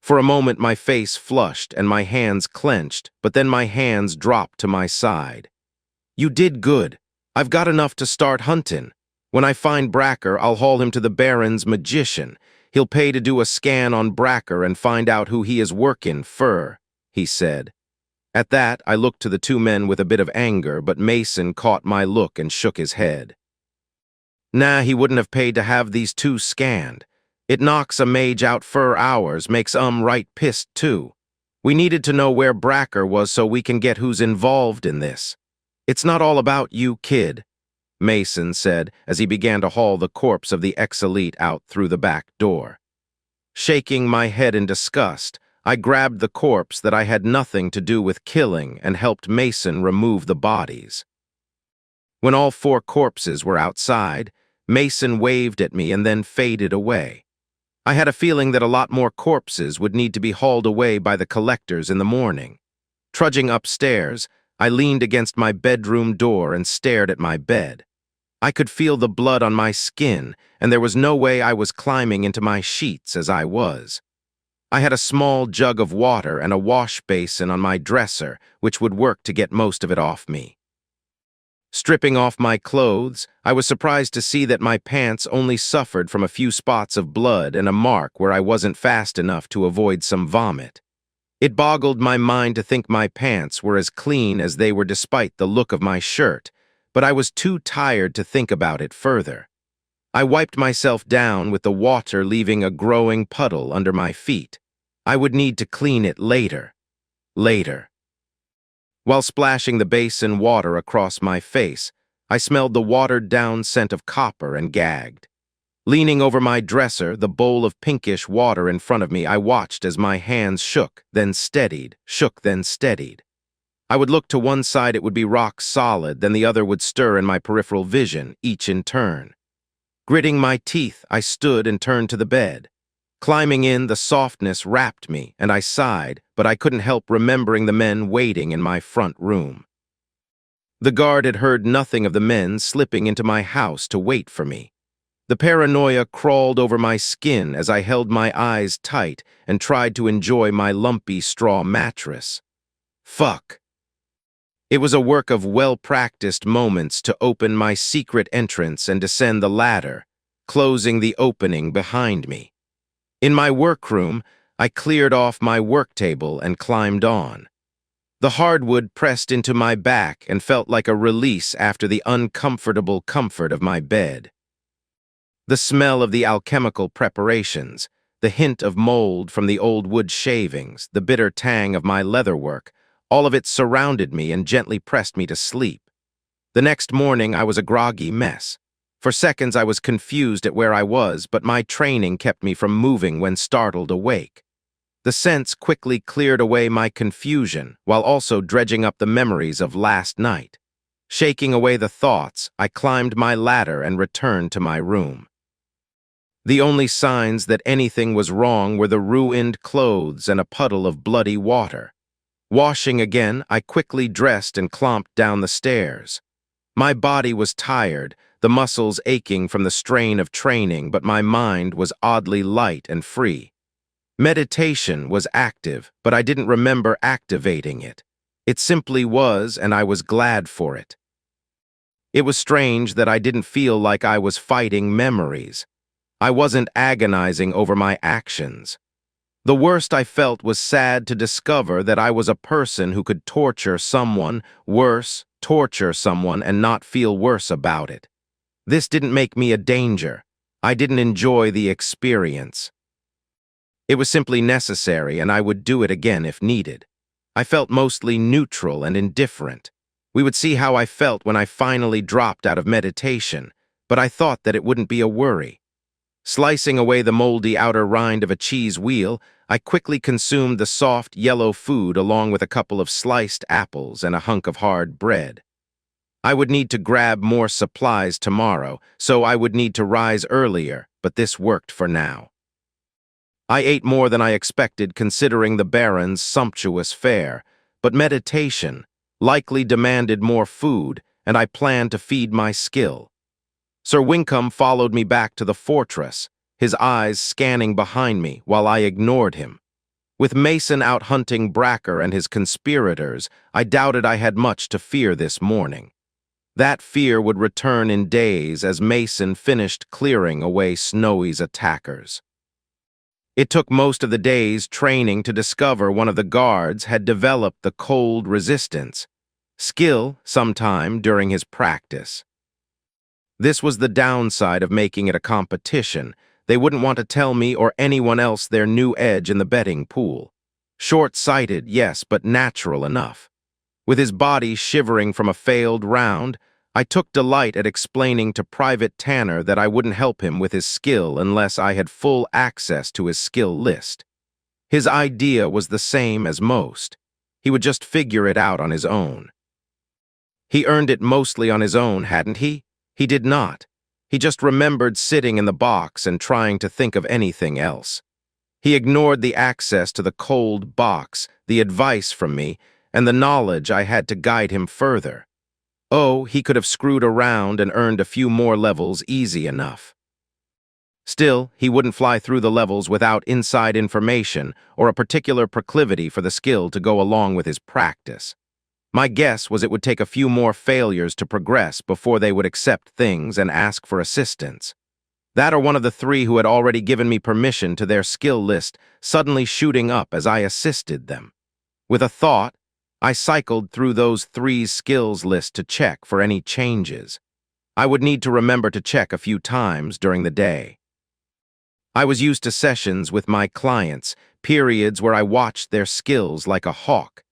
For a moment my face flushed and my hands clenched, but then my hands dropped to my side. "You did good. I've got enough to start hunting. When I find Bracker, I'll haul him to the Baron's magician. He'll pay to do a scan on Bracker and find out who he is working for," he said. At that, I looked to the two men with a bit of anger, but Mason caught my look and shook his head. "Nah, he wouldn't have paid to have these two scanned. It knocks a mage out for hours, makes right pissed too. We needed to know where Bracker was so we can get who's involved in this. It's not all about you, kid," Mason said as he began to haul the corpse of the ex-elite out through the back door. Shaking my head in disgust, I grabbed the corpse that I had nothing to do with killing and helped Mason remove the bodies. When all 4 corpses were outside, Mason waved at me and then faded away. I had a feeling that a lot more corpses would need to be hauled away by the collectors in the morning. Trudging upstairs, I leaned against my bedroom door and stared at my bed. I could feel the blood on my skin, and there was no way I was climbing into my sheets as I was. I had a small jug of water and a wash basin on my dresser, which would work to get most of it off me. Stripping off my clothes, I was surprised to see that my pants only suffered from a few spots of blood and a mark where I wasn't fast enough to avoid some vomit. It boggled my mind to think my pants were as clean as they were despite the look of my shirt, but I was too tired to think about it further. I wiped myself down with the water leaving a growing puddle under my feet. I would need to clean it later. While splashing the basin water across my face, I smelled the watered-down scent of copper and gagged. Leaning over my dresser, the bowl of pinkish water in front of me, I watched as my hands shook, then steadied, shook, then steadied. I would look to one side, it would be rock solid, then the other would stir in my peripheral vision, each in turn. Gritting my teeth, I stood and turned to the bed. Climbing in, the softness wrapped me, and I sighed, but I couldn't help remembering the men waiting in my front room. The guard had heard nothing of the men slipping into my house to wait for me. The paranoia crawled over my skin as I held my eyes tight and tried to enjoy my lumpy straw mattress. Fuck. It was a work of well-practiced moments to open my secret entrance and descend the ladder, closing the opening behind me. In my workroom, I cleared off my work table and climbed on. The hardwood pressed into my back and felt like a release after the uncomfortable comfort of my bed. The smell of the alchemical preparations, the hint of mold from the old wood shavings, the bitter tang of my leatherwork, all of it surrounded me and gently pressed me to sleep. The next morning, I was a groggy mess. For seconds, I was confused at where I was, but my training kept me from moving when startled awake. The sense quickly cleared away my confusion, while also dredging up the memories of last night. Shaking away the thoughts, I climbed my ladder and returned to my room. The only signs that anything was wrong were the ruined clothes and a puddle of bloody water. Washing again, I quickly dressed and clomped down the stairs. My body was tired, the muscles aching from the strain of training, but my mind was oddly light and free. Meditation was active, but I didn't remember activating it. It simply was, and I was glad for it. It was strange that I didn't feel like I was fighting memories. I wasn't agonizing over my actions. The worst I felt was sad to discover that I was a person who could torture someone, torture someone and not feel worse about it. This didn't make me a danger. I didn't enjoy the experience. It was simply necessary, and I would do it again if needed. I felt mostly neutral and indifferent. We would see how I felt when I finally dropped out of meditation, but I thought that it wouldn't be a worry. Slicing away the moldy outer rind of a cheese wheel, I quickly consumed the soft, yellow food along with a couple of sliced apples and a hunk of hard bread. I would need to grab more supplies tomorrow, so I would need to rise earlier, but this worked for now. I ate more than I expected considering the Baron's sumptuous fare, but meditation likely demanded more food, and I planned to feed my skill. Sir Winkham followed me back to the fortress, his eyes scanning behind me while I ignored him. With Mason out hunting Bracker and his conspirators, I doubted I had much to fear this morning. That fear would return in days as Mason finished clearing away Snowy's attackers. It took most of the day's training to discover one of the guards had developed the cold resistance, skill sometime during his practice. This was the downside of making it a competition. They wouldn't want to tell me or anyone else their new edge in the betting pool. Short-sighted, yes, but natural enough. With his body shivering from a failed round, I took delight at explaining to Private Tanner that I wouldn't help him with his skill unless I had full access to his skill list. His idea was the same as most. He would just figure it out on his own. He earned it mostly on his own, hadn't he? He did not. He just remembered sitting in the box and trying to think of anything else. He ignored the access to the cold box, the advice from me, and the knowledge I had to guide him further. Oh, he could have screwed around and earned a few more levels easy enough. Still, he wouldn't fly through the levels without inside information or a particular proclivity for the skill to go along with his practice. My guess was it would take a few more failures to progress before they would accept things and ask for assistance. That or one of the three who had already given me permission to their skill list suddenly shooting up as I assisted them. With a thought, I cycled through those three's skills list to check for any changes. I would need to remember to check a few times during the day. I was used to sessions with my clients, periods where I watched their skills like a hawk.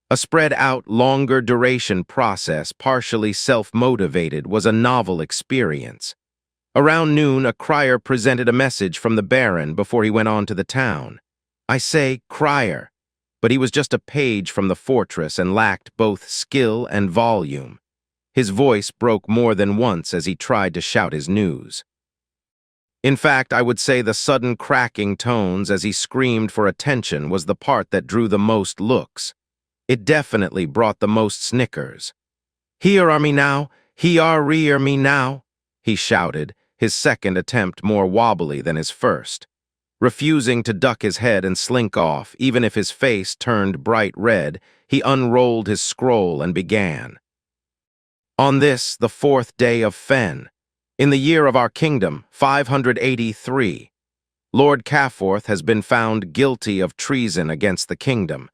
A spread-out, longer-duration process, partially self-motivated, was a novel experience. Around noon, a crier presented a message from the Baron before he went on to the town. I say crier, but he was just a page from the fortress and lacked both skill and volume. His voice broke more than once as he tried to shout his news. In fact, I would say the sudden cracking tones as he screamed for attention was the part that drew the most looks. It definitely brought the most snickers. "Here are me now, here me now," he shouted, his second attempt more wobbly than his first. Refusing to duck his head and slink off, even if his face turned bright red, he unrolled his scroll and began. On this, the 4th day of Fen, in the year of our kingdom, 583, Lord Cafforth has been found guilty of treason against the kingdom.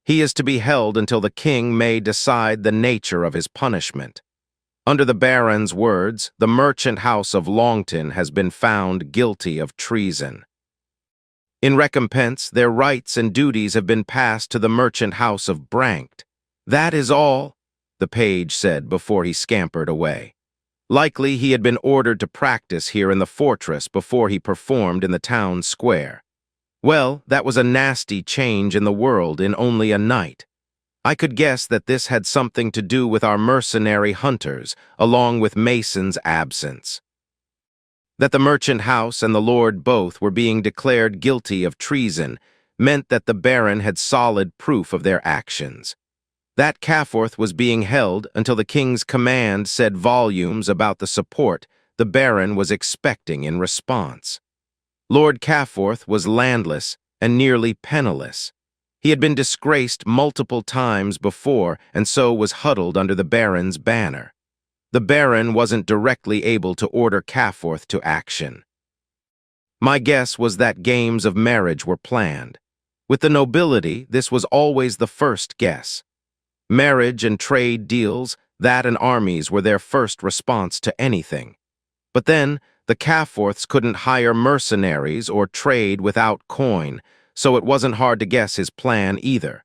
He is to be held until the king may decide the nature of his punishment. Under the Baron's words, the merchant house of Longton has been found guilty of treason. In recompense, their rights and duties have been passed to the merchant house of Brankt. That is all, the page said before he scampered away. Likely he had been ordered to practice here in the fortress before he performed in the town square. Well, that was a nasty change in the world in only a night. I could guess that this had something to do with our mercenary hunters, along with Mason's absence. That the merchant house and the lord both were being declared guilty of treason meant that the Baron had solid proof of their actions. That Caforth was being held until the king's command said volumes about the support the Baron was expecting in response. Lord Caforth was landless and nearly penniless. He had been disgraced multiple times before and so was huddled under the Baron's banner. The Baron wasn't directly able to order Caforth to action. My guess was that games of marriage were planned. With the nobility, this was always the first guess. Marriage and trade deals, that and armies were their first response to anything. But then, the Caforths couldn't hire mercenaries or trade without coin, so it wasn't hard to guess his plan either.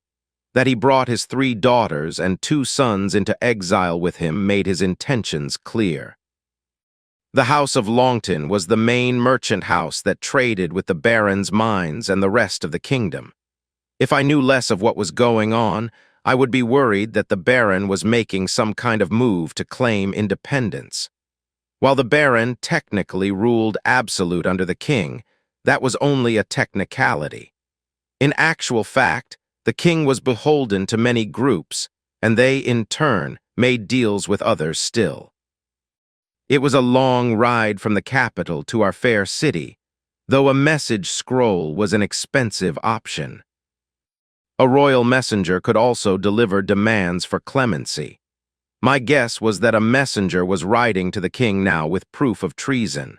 That he brought his 3 daughters and 2 sons into exile with him made his intentions clear. The House of Longton was the main merchant house that traded with the Baron's mines and the rest of the kingdom. If I knew less of what was going on, I would be worried that the Baron was making some kind of move to claim independence. While the Baron technically ruled absolute under the king, that was only a technicality. In actual fact, the king was beholden to many groups, and they, in turn, made deals with others still. It was a long ride from the capital to our fair city, though a message scroll was an expensive option. A royal messenger could also deliver demands for clemency. My guess was that a messenger was writing to the king now with proof of treason,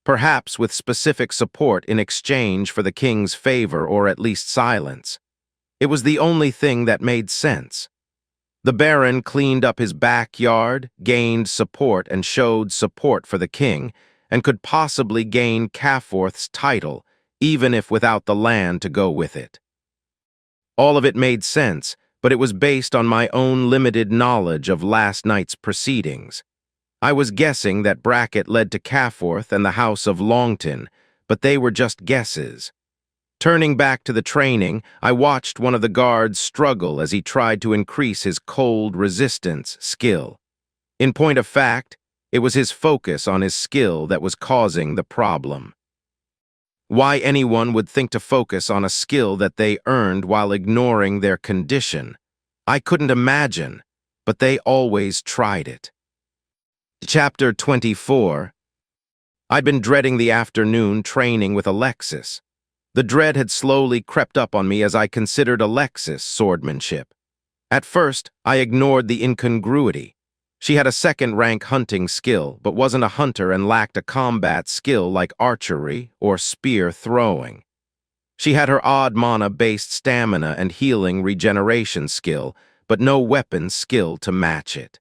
perhaps with specific support in exchange for the king's favor or at least silence. It was the only thing that made sense. The Baron cleaned up his backyard, gained support and showed support for the king, and could possibly gain Caforth's title, even if without the land to go with it. All of it made sense, but it was based on my own limited knowledge of last night's proceedings. I was guessing that Bracket led to Caforth and the House of Longton, but they were just guesses. Turning back to the training, I watched one of the guards struggle as he tried to increase his cold resistance skill. In point of fact, it was his focus on his skill that was causing the problem. Why anyone would think to focus on a skill that they earned while ignoring their condition, I couldn't imagine, but they always tried it. Chapter 24. I'd been dreading the afternoon training with Alexis. The dread had slowly crept up on me as I considered Alexis' swordmanship. At first, I ignored the incongruity. She had a second-rank hunting skill, but wasn't a hunter and lacked a combat skill like archery or spear throwing. She had her odd mana-based stamina and healing regeneration skill, but no weapon skill to match it.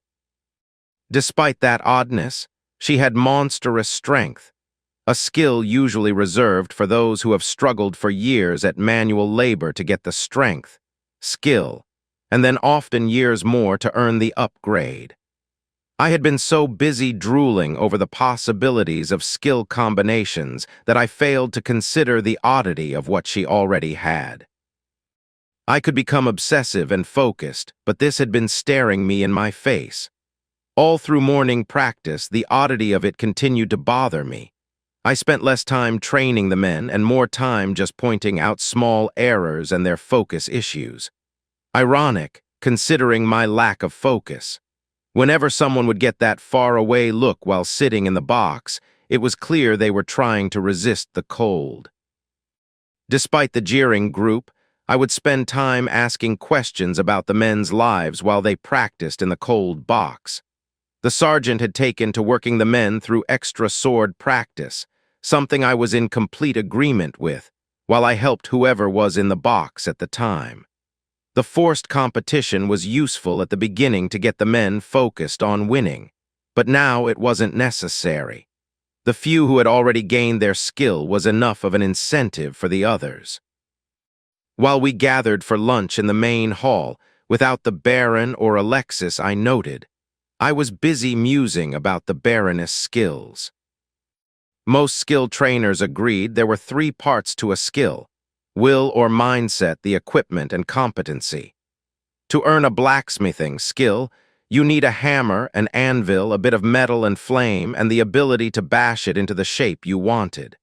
Despite that oddness, she had monstrous strength, a skill usually reserved for those who have struggled for years at manual labor to get the strength, skill, and then often years more to earn the upgrade. I had been so busy drooling over the possibilities of skill combinations that I failed to consider the oddity of what she already had. I could become obsessive and focused, but this had been staring me in my face. All through morning practice, the oddity of it continued to bother me. I spent less time training the men and more time just pointing out small errors and their focus issues. Ironic, considering my lack of focus. Whenever someone would get that far-away look while sitting in the box, it was clear they were trying to resist the cold. Despite the jeering group, I would spend time asking questions about the men's lives while they practiced in the cold box. The sergeant had taken to working the men through extra sword practice, something I was in complete agreement with, while I helped whoever was in the box at the time. The forced competition was useful at the beginning to get the men focused on winning, but now it wasn't necessary. The few who had already gained their skill was enough of an incentive for the others. While we gathered for lunch in the main hall, without the Baron or Alexis, I noted, I was busy musing about the Baroness' skills. Most skill trainers agreed there were 3 parts to a skill: will or mindset, the equipment, and competency. To earn a blacksmithing skill, you need a hammer, an anvil, a bit of metal and flame, and the ability to bash it into the shape you wanted.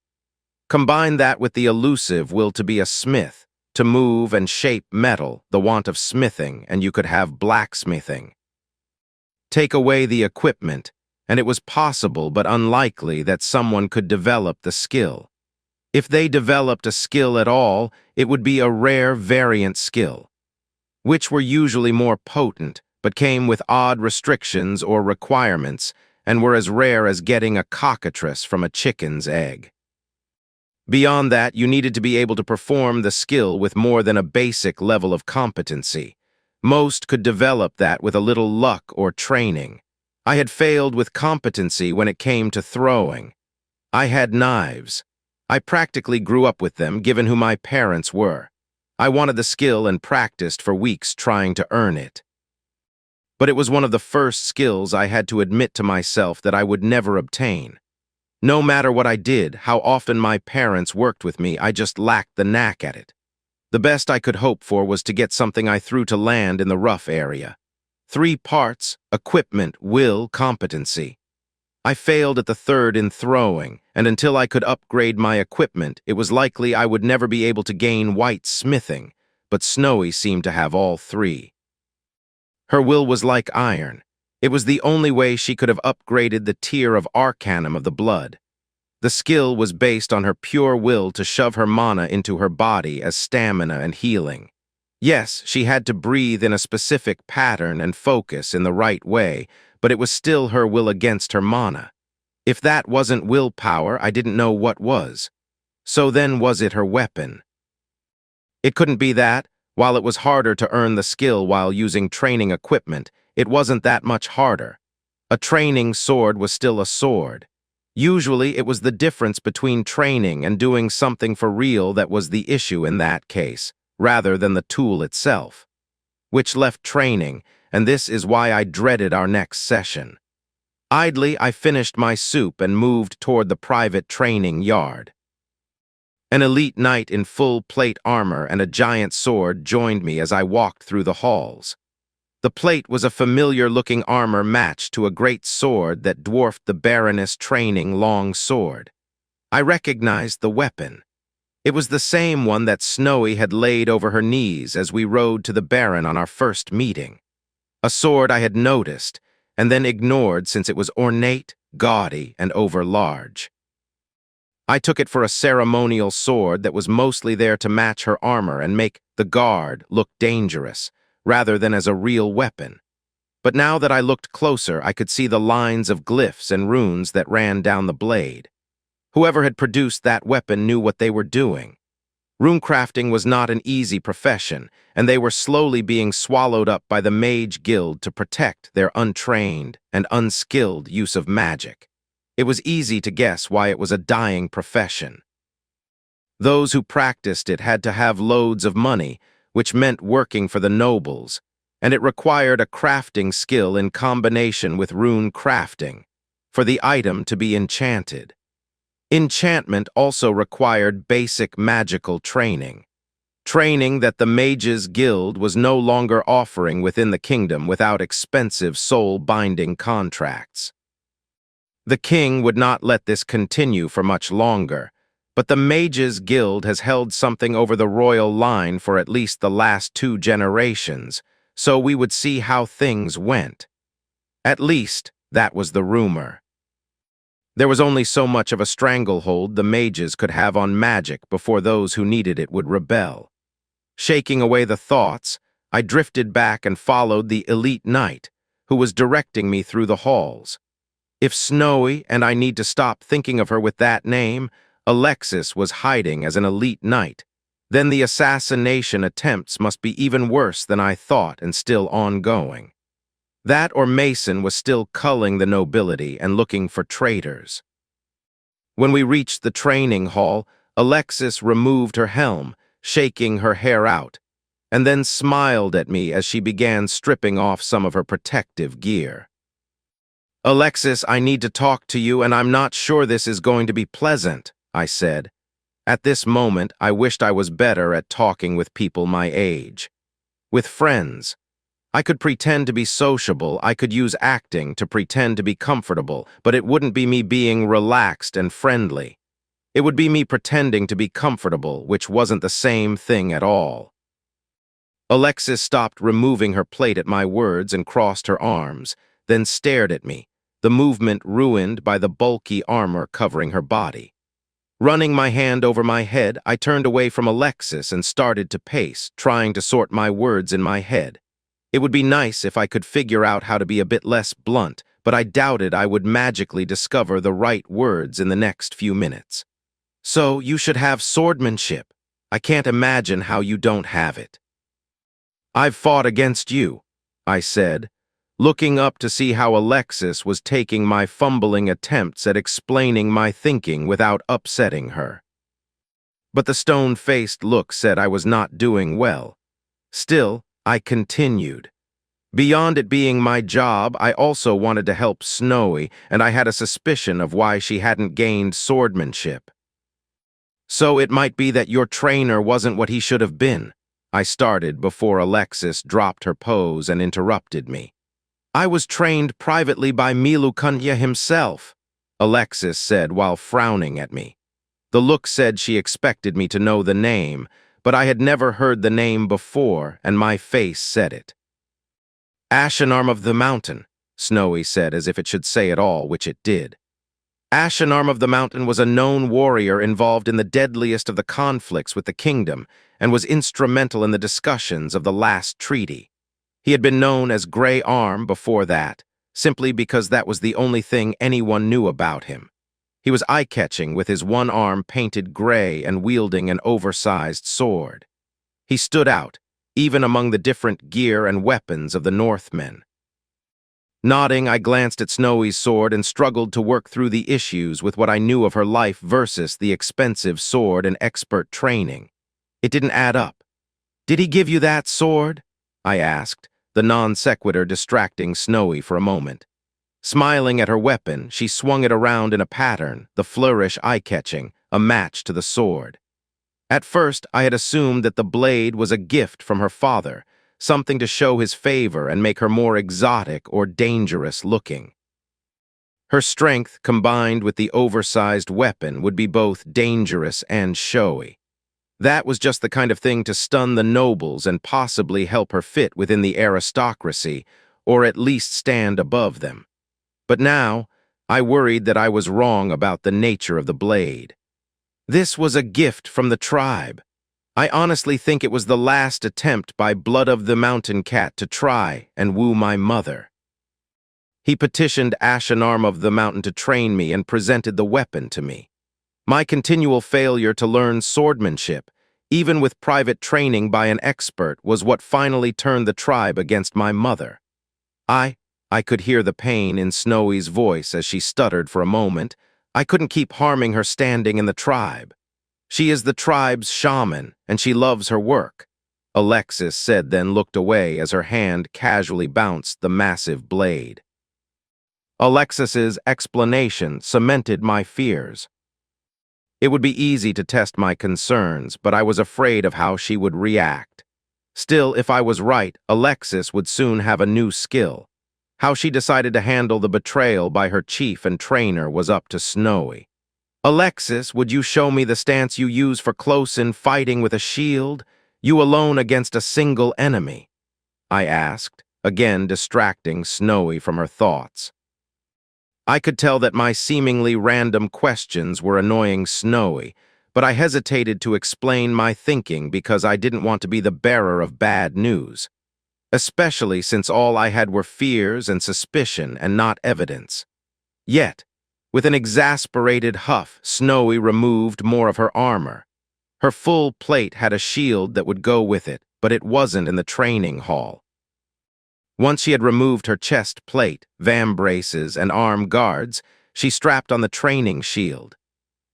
Combine that with the elusive will to be a smith, to move and shape metal, the want of smithing, and you could have blacksmithing. Take away the equipment, and it was possible but unlikely that someone could develop the skill. If they developed a skill at all, it would be a rare variant skill, which were usually more potent, but came with odd restrictions or requirements, and were as rare as getting a cockatrice from a chicken's egg. Beyond that, you needed to be able to perform the skill with more than a basic level of competency. Most could develop that with a little luck or training. I had failed with competency when it came to throwing. I had knives. I practically grew up with them, given who my parents were. I wanted the skill and practiced for weeks trying to earn it. But it was one of the first skills I had to admit to myself that I would never obtain. No matter what I did, how often my parents worked with me, I just lacked the knack at it. The best I could hope for was to get something I threw to land in the rough area. 3 parts: equipment, will, competency. I failed at the 3rd in throwing, and until I could upgrade my equipment, it was likely I would never be able to gain white smithing, but Snowy seemed to have all 3. Her will was like iron. It was the only way she could have upgraded the tier of Arcanum of the blood. The skill was based on her pure will to shove her mana into her body as stamina and healing. Yes, she had to breathe in a specific pattern and focus in the right way, but it was still her will against her mana. If that wasn't willpower, I didn't know what was. So then was it her weapon? It couldn't be that. While it was harder to earn the skill while using training equipment, it wasn't that much harder. A training sword was still a sword. Usually, it was the difference between training and doing something for real that was the issue in that case, rather than the tool itself. Which left training, and this is why I dreaded our next session. Idly, I finished my soup and moved toward the private training yard. An elite knight in full plate armor and a giant sword joined me as I walked through the halls. The plate was a familiar-looking armor matched to a great sword that dwarfed the Baroness' training long sword. I recognized the weapon. It was the same one that Snowy had laid over her knees as we rode to the Baron on our first meeting. A sword I had noticed, and then ignored since it was ornate, gaudy, and overlarge. I took it for a ceremonial sword that was mostly there to match her armor and make the guard look dangerous, rather than as a real weapon. But now that I looked closer, I could see the lines of glyphs and runes that ran down the blade. Whoever had produced that weapon knew what they were doing. Runecrafting was not an easy profession, and they were slowly being swallowed up by the Mage Guild to protect their untrained and unskilled use of magic. It was easy to guess why it was a dying profession. Those who practiced it had to have loads of money, which meant working for the nobles, and it required a crafting skill in combination with rune crafting, for the item to be enchanted. Enchantment also required basic magical training that the Mages Guild was no longer offering within the kingdom without expensive soul-binding contracts. The king would not let this continue for much longer, but the Mages Guild has held something over the royal line for at least the last 2 generations, so we would see how things went. At least, that was the rumor. There was only so much of a stranglehold the mages could have on magic before those who needed it would rebel. Shaking away the thoughts, I drifted back and followed the elite knight, who was directing me through the halls. If Snowy, and I need to stop thinking of her with that name, Alexis was hiding as an elite knight, then the assassination attempts must be even worse than I thought and still ongoing. That or Mason was still culling the nobility and looking for traitors. When we reached the training hall, Alexis removed her helm, shaking her hair out, and then smiled at me as she began stripping off some of her protective gear. "Alexis, I need to talk to you, and I'm not sure this is going to be pleasant," I said. At this moment, I wished I was better at talking with people my age. With friends. I could pretend to be sociable, I could use acting to pretend to be comfortable, but it wouldn't be me being relaxed and friendly. It would be me pretending to be comfortable, which wasn't the same thing at all. Alexis stopped removing her plate at my words and crossed her arms, then stared at me, the movement ruined by the bulky armor covering her body. Running my hand over my head, I turned away from Alexis and started to pace, trying to sort my words in my head. It would be nice if I could figure out how to be a bit less blunt, but I doubted I would magically discover the right words in the next few minutes. "So, you should have swordsmanship. I can't imagine how you don't have it." "I've fought against you," I said, looking up to see how Alexis was taking my fumbling attempts at explaining my thinking without upsetting her. But the stone-faced look said I was not doing well. Still, I continued. Beyond it being my job, I also wanted to help Snowy, and I had a suspicion of why she hadn't gained swordsmanship. "So it might be that your trainer wasn't what he should have been," I started before Alexis dropped her pose and interrupted me. "I was trained privately by Milukunya himself," Alexis said while frowning at me. The look said she expected me to know the name, but I had never heard the name before, and my face said it. "Ashenarm of the Mountain," Snowy said as if it should say it all, which it did. Ashenarm of the Mountain was a known warrior involved in the deadliest of the conflicts with the kingdom, and was instrumental in the discussions of the last treaty. He had been known as Grey Arm before that, simply because that was the only thing anyone knew about him. He was eye-catching with his one arm painted gray and wielding an oversized sword. He stood out, even among the different gear and weapons of the Northmen. Nodding, I glanced at Snowy's sword and struggled to work through the issues with what I knew of her life versus the expensive sword and expert training. It didn't add up. "Did he give you that sword?" I asked, the non-sequitur distracting Snowy for a moment. Smiling at her weapon, she swung it around in a pattern, the flourish eye-catching, a match to the sword. At first, I had assumed that the blade was a gift from her father, something to show his favor and make her more exotic or dangerous looking. Her strength, combined with the oversized weapon, would be both dangerous and showy. That was just the kind of thing to stun the nobles and possibly help her fit within the aristocracy, or at least stand above them. But now, I worried that I was wrong about the nature of the blade. This was a gift from the tribe. I honestly think it was the last attempt by Blood of the Mountain Cat to try and woo my mother. He petitioned Ashenarm of the Mountain to train me and presented the weapon to me. My continual failure to learn swordsmanship, even with private training by an expert, was what finally turned the tribe against my mother. I could hear the pain in Snowy's voice as she stuttered for a moment. I couldn't keep harming her standing in the tribe. "She is the tribe's shaman, and she loves her work," Alexis said, then looked away as her hand casually bounced the massive blade. Alexis's explanation cemented my fears. It would be easy to test my concerns, but I was afraid of how she would react. Still, if I was right, Alexis would soon have a new skill. How she decided to handle the betrayal by her chief and trainer was up to Snowy. "Alexis, would you show me the stance you use for close-in fighting with a shield? You alone against a single enemy?" I asked, again distracting Snowy from her thoughts. I could tell that my seemingly random questions were annoying Snowy, but I hesitated to explain my thinking because I didn't want to be the bearer of bad news, especially since all I had were fears and suspicion and not evidence. Yet, with an exasperated huff, Snowy removed more of her armor. Her full plate had a shield that would go with it, but it wasn't in the training hall. Once she had removed her chest plate, vambraces, and arm guards, she strapped on the training shield.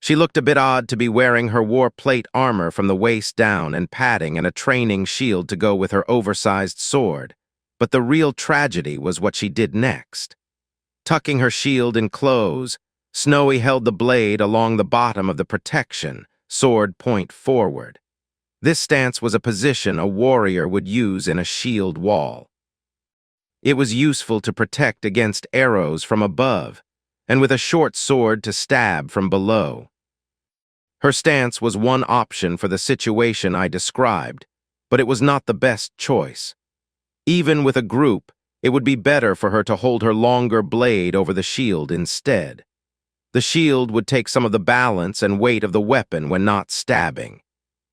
She looked a bit odd to be wearing her war plate armor from the waist down and padding and a training shield to go with her oversized sword. But the real tragedy was what she did next. Tucking her shield in close, Snowy held the blade along the bottom of the protection, sword point forward. This stance was a position a warrior would use in a shield wall. It was useful to protect against arrows from above, and with a short sword to stab from below. Her stance was one option for the situation I described, but it was not the best choice. Even with a group, it would be better for her to hold her longer blade over the shield instead. The shield would take some of the balance and weight of the weapon when not stabbing.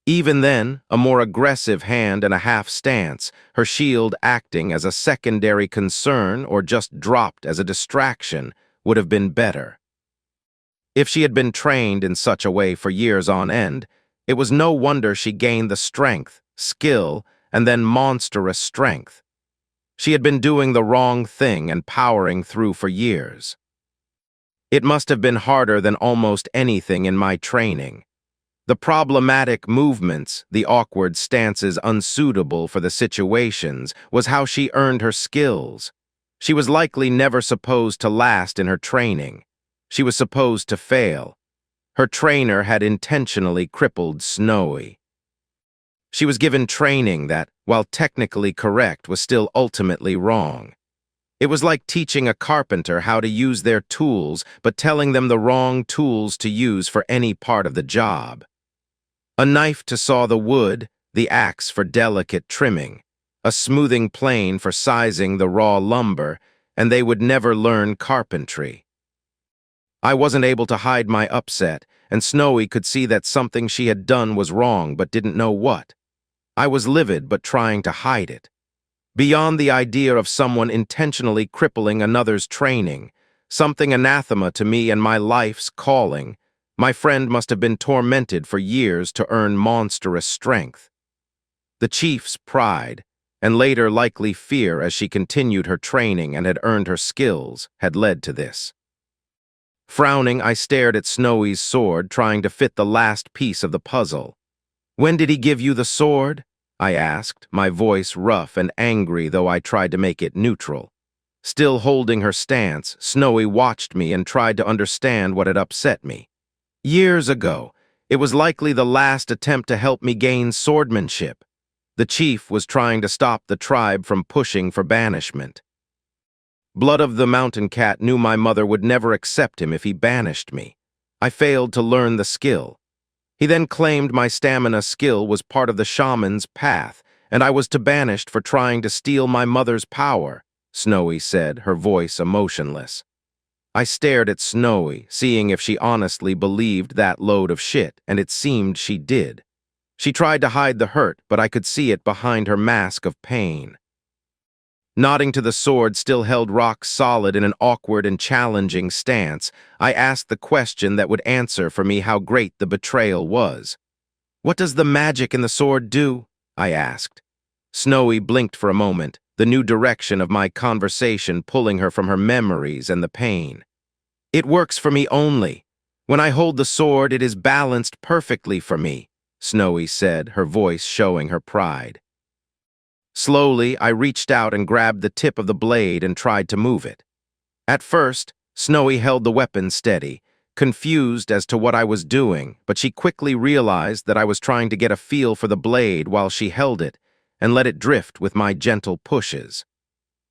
Even then, a more aggressive hand and a half stance, her shield acting as a secondary concern or just dropped as a distraction, would have been better. If she had been trained in such a way for years on end, it was no wonder she gained the strength, skill, and then monstrous strength. She had been doing the wrong thing and powering through for years. It must have been harder than almost anything in my training. The problematic movements, the awkward stances unsuitable for the situations, was how she earned her skills. She was likely never supposed to last in her training. She was supposed to fail. Her trainer had intentionally crippled Snowy. She was given training that, while technically correct, was still ultimately wrong. It was like teaching a carpenter how to use their tools, but telling them the wrong tools to use for any part of the job. A knife to saw the wood, the axe for delicate trimming, a smoothing plane for sizing the raw lumber, and they would never learn carpentry. I wasn't able to hide my upset, and Snowy could see that something she had done was wrong but didn't know what. I was livid but trying to hide it. Beyond the idea of someone intentionally crippling another's training, something anathema to me and my life's calling, my friend must have been tormented for years to earn monstrous strength. The chief's pride, and later likely fear as she continued her training and had earned her skills, had led to this. Frowning, I stared at Snowy's sword, trying to fit the last piece of the puzzle. "When did he give you the sword?" I asked, my voice rough and angry though I tried to make it neutral. Still holding her stance, Snowy watched me and tried to understand what had upset me. "Years ago. It was likely the last attempt to help me gain swordmanship. The chief was trying to stop the tribe from pushing for banishment. Blood of the Mountain Cat knew my mother would never accept him if he banished me. I failed to learn the skill. He then claimed my stamina skill was part of the shaman's path, and I was to banished for trying to steal my mother's power," Snowy said, her voice emotionless. I stared at Snowy, seeing if she honestly believed that load of shit, and it seemed she did. She tried to hide the hurt, but I could see it behind her mask of pain. Nodding to the sword still held rock solid in an awkward and challenging stance, I asked the question that would answer for me how great the betrayal was. "What does the magic in the sword do?" I asked. Snowy blinked for a moment, the new direction of my conversation pulling her from her memories and the pain. "It works for me only. When I hold the sword, it is balanced perfectly for me," Snowy said, her voice showing her pride. Slowly, I reached out and grabbed the tip of the blade and tried to move it. At first, Snowy held the weapon steady, confused as to what I was doing, but she quickly realized that I was trying to get a feel for the blade while she held it, and let it drift with my gentle pushes.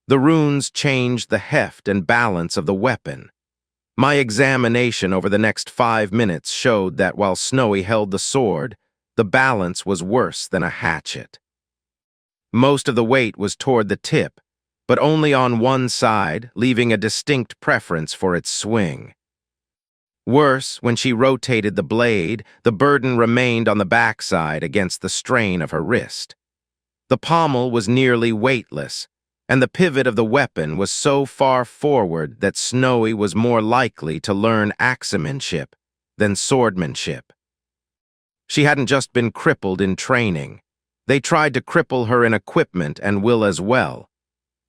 The runes changed the heft and balance of the weapon. My examination over the next 5 minutes showed that while Snowy held the sword, the balance was worse than a hatchet. Most of the weight was toward the tip, but only on one side, leaving a distinct preference for its swing. Worse, when she rotated the blade, the burden remained on the backside against the strain of her wrist. The pommel was nearly weightless, and the pivot of the weapon was so far forward that Snowy was more likely to learn axemanship than swordmanship. She hadn't just been crippled in training. They tried to cripple her in equipment and will as well.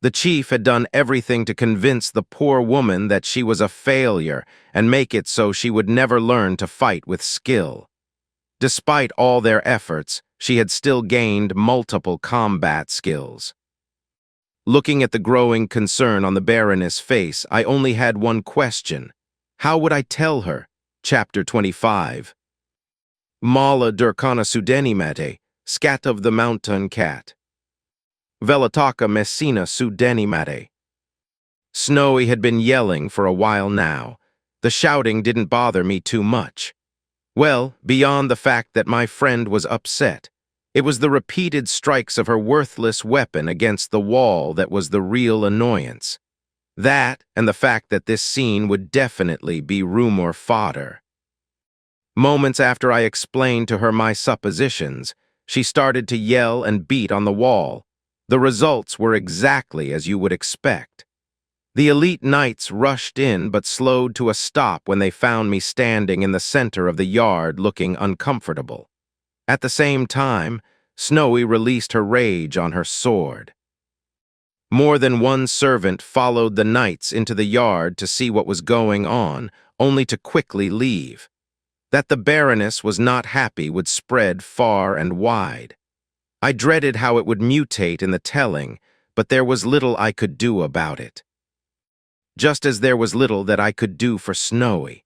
The chief had done everything to convince the poor woman that she was a failure and make it so she would never learn to fight with skill. Despite all their efforts, she had still gained multiple combat skills. Looking at the growing concern on the Baroness' face, I only had one question. How would I tell her? Chapter 25. Mala Durkana Sudenimate, Scat of the Mountain Cat. Velataka Messina Sudenimate. Snowy had been yelling for a while now. The shouting didn't bother me too much. Well, beyond the fact that my friend was upset, it was the repeated strikes of her worthless weapon against the wall that was the real annoyance. That, and the fact that this scene would definitely be rumor fodder. Moments after I explained to her my suppositions, she started to yell and beat on the wall. The results were exactly as you would expect. The elite knights rushed in but slowed to a stop when they found me standing in the center of the yard looking uncomfortable. At the same time, Snowy released her rage on her sword. More than one servant followed the knights into the yard to see what was going on, only to quickly leave. That the Baroness was not happy would spread far and wide. I dreaded how it would mutate in the telling, but there was little I could do about it. Just as there was little that I could do for Snowy.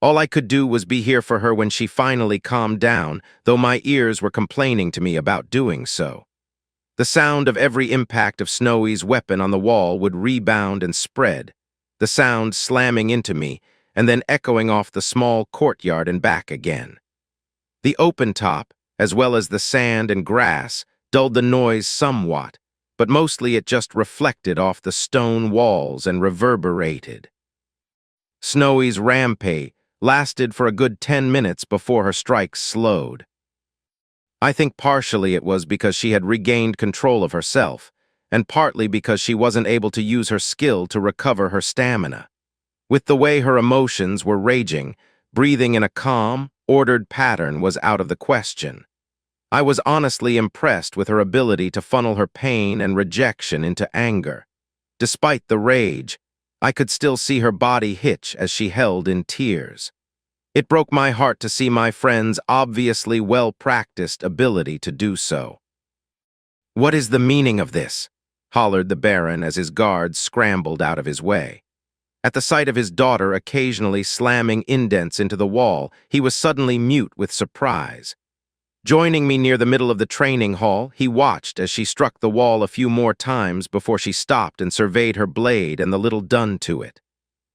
All I could do was be here for her when she finally calmed down, though my ears were complaining to me about doing so. The sound of every impact of Snowy's weapon on the wall would rebound and spread, the sound slamming into me and then echoing off the small courtyard and back again. The open top, as well as the sand and grass, dulled the noise somewhat, but mostly it just reflected off the stone walls and reverberated. Snowy's rampage lasted for a good 10 minutes before her strikes slowed. I think partially it was because she had regained control of herself, and partly because she wasn't able to use her skill to recover her stamina. With the way her emotions were raging, breathing in a calm, ordered pattern was out of the question. I was honestly impressed with her ability to funnel her pain and rejection into anger. Despite the rage, I could still see her body hitch as she held in tears. It broke my heart to see my friend's obviously well-practiced ability to do so. "What is the meaning of this?" hollered the Baron as his guards scrambled out of his way. At the sight of his daughter occasionally slamming indents into the wall, he was suddenly mute with surprise. Joining me near the middle of the training hall, he watched as she struck the wall a few more times before she stopped and surveyed her blade and the little done to it.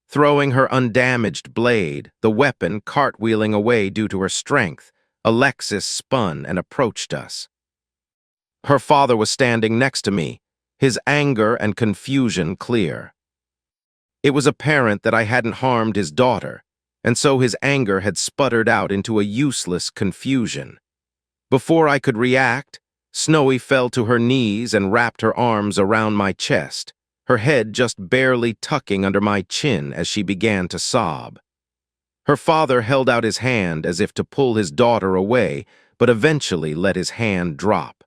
Throwing her undamaged blade, the weapon cartwheeling away due to her strength, Alexis spun and approached us. Her father was standing next to me, his anger and confusion clear. It was apparent that I hadn't harmed his daughter, and so his anger had sputtered out into a useless confusion. Before I could react, Snowy fell to her knees and wrapped her arms around my chest, her head just barely tucking under my chin as she began to sob. Her father held out his hand as if to pull his daughter away, but eventually let his hand drop.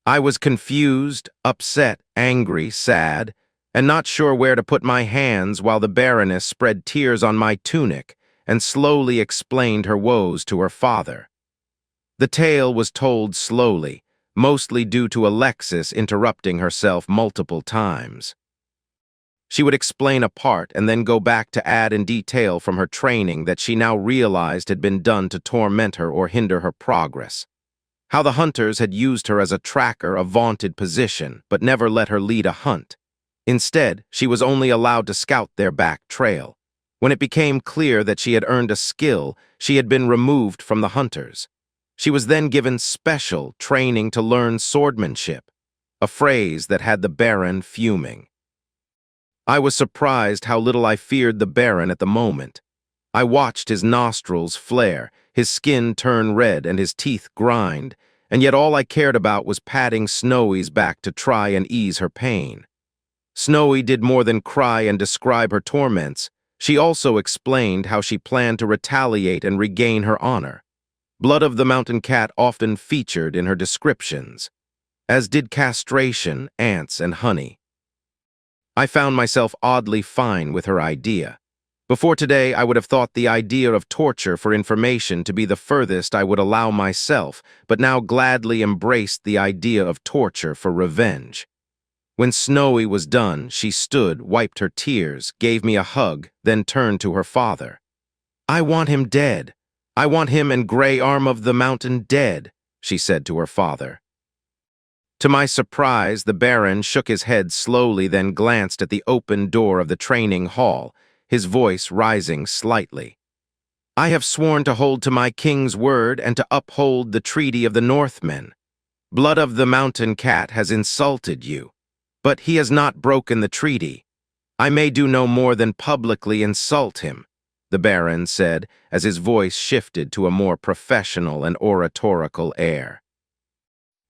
I was confused, upset, angry, sad, and not sure where to put my hands while the Baroness spread tears on my tunic and slowly explained her woes to her father. The tale was told slowly, mostly due to Alexis interrupting herself multiple times. She would explain a part and then go back to add in detail from her training that she now realized had been done to torment her or hinder her progress. How the hunters had used her as a tracker, a vaunted position, but never let her lead a hunt. Instead, she was only allowed to scout their back trail. When it became clear that she had earned a skill, she had been removed from the hunters. She was then given special training to learn swordsmanship, a phrase that had the Baron fuming. I was surprised how little I feared the Baron at the moment. I watched his nostrils flare, his skin turn red, and his teeth grind, and yet all I cared about was patting Snowy's back to try and ease her pain. Snowy did more than cry and describe her torments. She also explained how she planned to retaliate and regain her honor. Blood of the mountain cat often featured in her descriptions, as did castration, ants, and honey. I found myself oddly fine with her idea. Before today, I would have thought the idea of torture for information to be the furthest I would allow myself, but now gladly embraced the idea of torture for revenge. When Snowy was done, she stood, wiped her tears, gave me a hug, then turned to her father. "I want him dead. I want him and Grey Arm of the Mountain dead," she said to her father. To my surprise, the Baron shook his head slowly, then glanced at the open door of the training hall, his voice rising slightly. "I have sworn to hold to my king's word and to uphold the treaty of the Northmen. Blood of the Mountain Cat has insulted you, but he has not broken the treaty. I may do no more than publicly insult him," the Baron said, as his voice shifted to a more professional and oratorical air.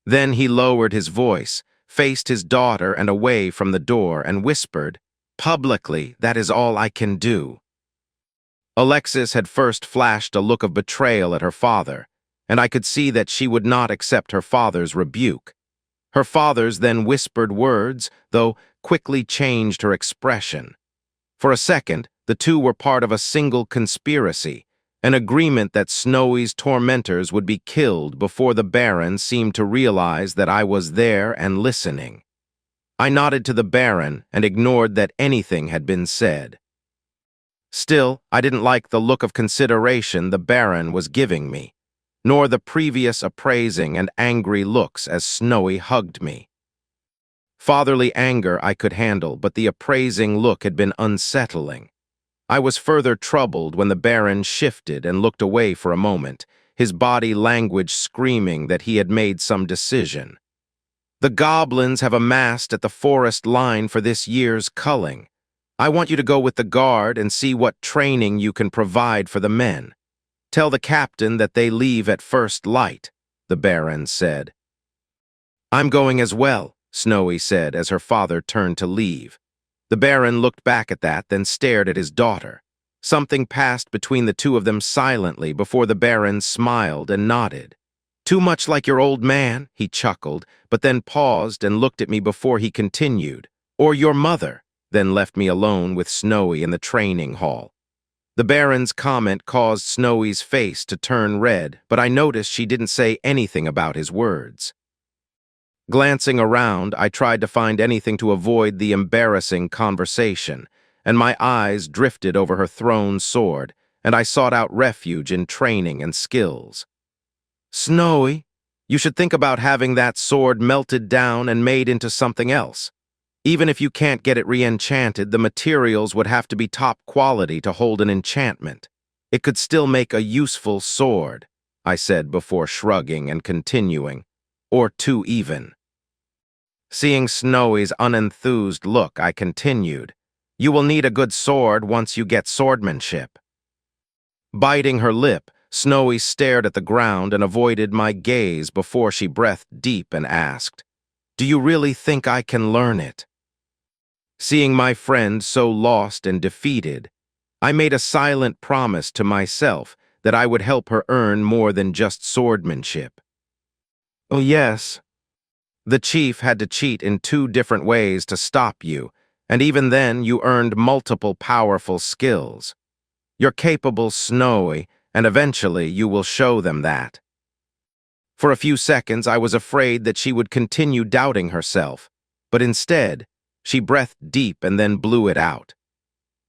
Then he lowered his voice, faced his daughter and away from the door, and whispered, "Publicly, that is all I can do." Alexis had first flashed a look of betrayal at her father, and I could see that she would not accept her father's rebuke. Her father's then whispered words, though, quickly changed her expression. For a second, the two were part of a single conspiracy, an agreement that Snowy's tormentors would be killed before the Baron seemed to realize that I was there and listening. I nodded to the Baron and ignored that anything had been said. Still, I didn't like the look of consideration the Baron was giving me, nor the previous appraising and angry looks as Snowy hugged me. Fatherly anger I could handle, but the appraising look had been unsettling. I was further troubled when the Baron shifted and looked away for a moment, his body language screaming that he had made some decision. "The goblins have amassed at the forest line for this year's culling. I want you to go with the guard and see what training you can provide for the men. Tell the captain that they leave at first light," the Baron said. "I'm going as well," Snowy said as her father turned to leave. The Baron looked back at that, then stared at his daughter. Something passed between the two of them silently before the Baron smiled and nodded. "Too much like your old man," he chuckled, but then paused and looked at me before he continued. "Or your mother," then left me alone with Snowy in the training hall. The Baron's comment caused Snowy's face to turn red, but I noticed she didn't say anything about his words. Glancing around, I tried to find anything to avoid the embarrassing conversation, and my eyes drifted over her thrown sword, and I sought out refuge in training and skills. "Snowy, you should think about having that sword melted down and made into something else. Even if you can't get it re-enchanted, the materials would have to be top quality to hold an enchantment. It could still make a useful sword," I said before shrugging and continuing, "or two even." Seeing Snowy's unenthused look, I continued, "You will need a good sword once you get swordmanship." Biting her lip, Snowy stared at the ground and avoided my gaze before she breathed deep and asked, "Do you really think I can learn it?" Seeing my friend so lost and defeated, I made a silent promise to myself that I would help her earn more than just swordmanship. "Oh, yes. The chief had to cheat in 2 different ways to stop you, and even then you earned multiple powerful skills. You're capable, Snowy, and eventually you will show them that." For a few seconds I was afraid that she would continue doubting herself, but instead, she breathed deep and then blew it out.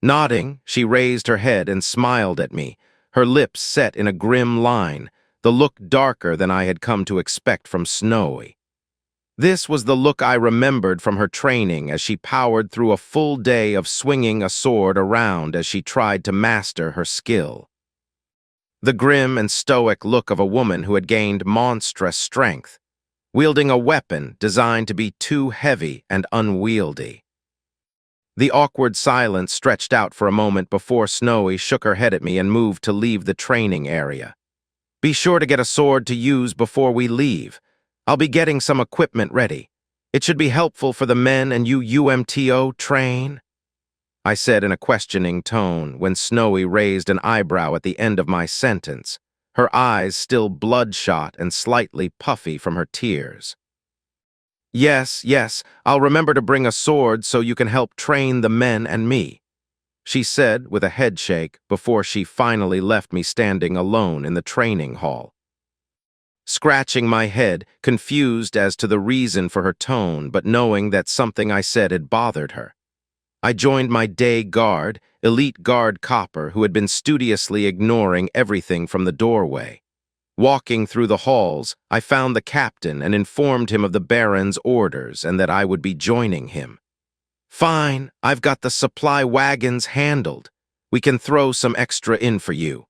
Nodding, she raised her head and smiled at me, her lips set in a grim line, the look darker than I had come to expect from Snowy. This was the look I remembered from her training as she powered through a full day of swinging a sword around as she tried to master her skill. The grim and stoic look of a woman who had gained monstrous strength, wielding a weapon designed to be too heavy and unwieldy. The awkward silence stretched out for a moment before Snowy shook her head at me and moved to leave the training area. "Be sure to get a sword to use before we leave. I'll be getting some equipment ready. It should be helpful for the men and you UMTO train," I said in a questioning tone when Snowy raised an eyebrow at the end of my sentence, her eyes still bloodshot and slightly puffy from her tears. Yes, yes, I'll remember to bring a sword so you can help train the men and me, she said with a headshake before she finally left me standing alone in the training hall. Scratching my head, confused as to the reason for her tone, but knowing that something I said had bothered her. I joined my day guard, elite guard copper, who had been studiously ignoring everything from the doorway. Walking through the halls, I found the captain and informed him of the Baron's orders and that I would be joining him. Fine, I've got the supply wagons handled. We can throw some extra in for you.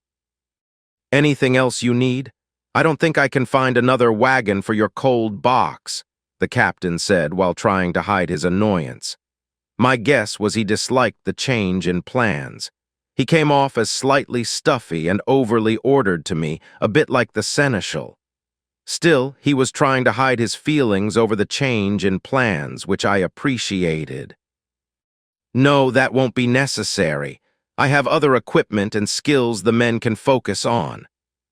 Anything else you need? I don't think I can find another wagon for your cold box, the captain said while trying to hide his annoyance. My guess was he disliked the change in plans. He came off as slightly stuffy and overly ordered to me, a bit like the seneschal. Still, he was trying to hide his feelings over the change in plans, which I appreciated. No, that won't be necessary. I have other equipment and skills the men can focus on.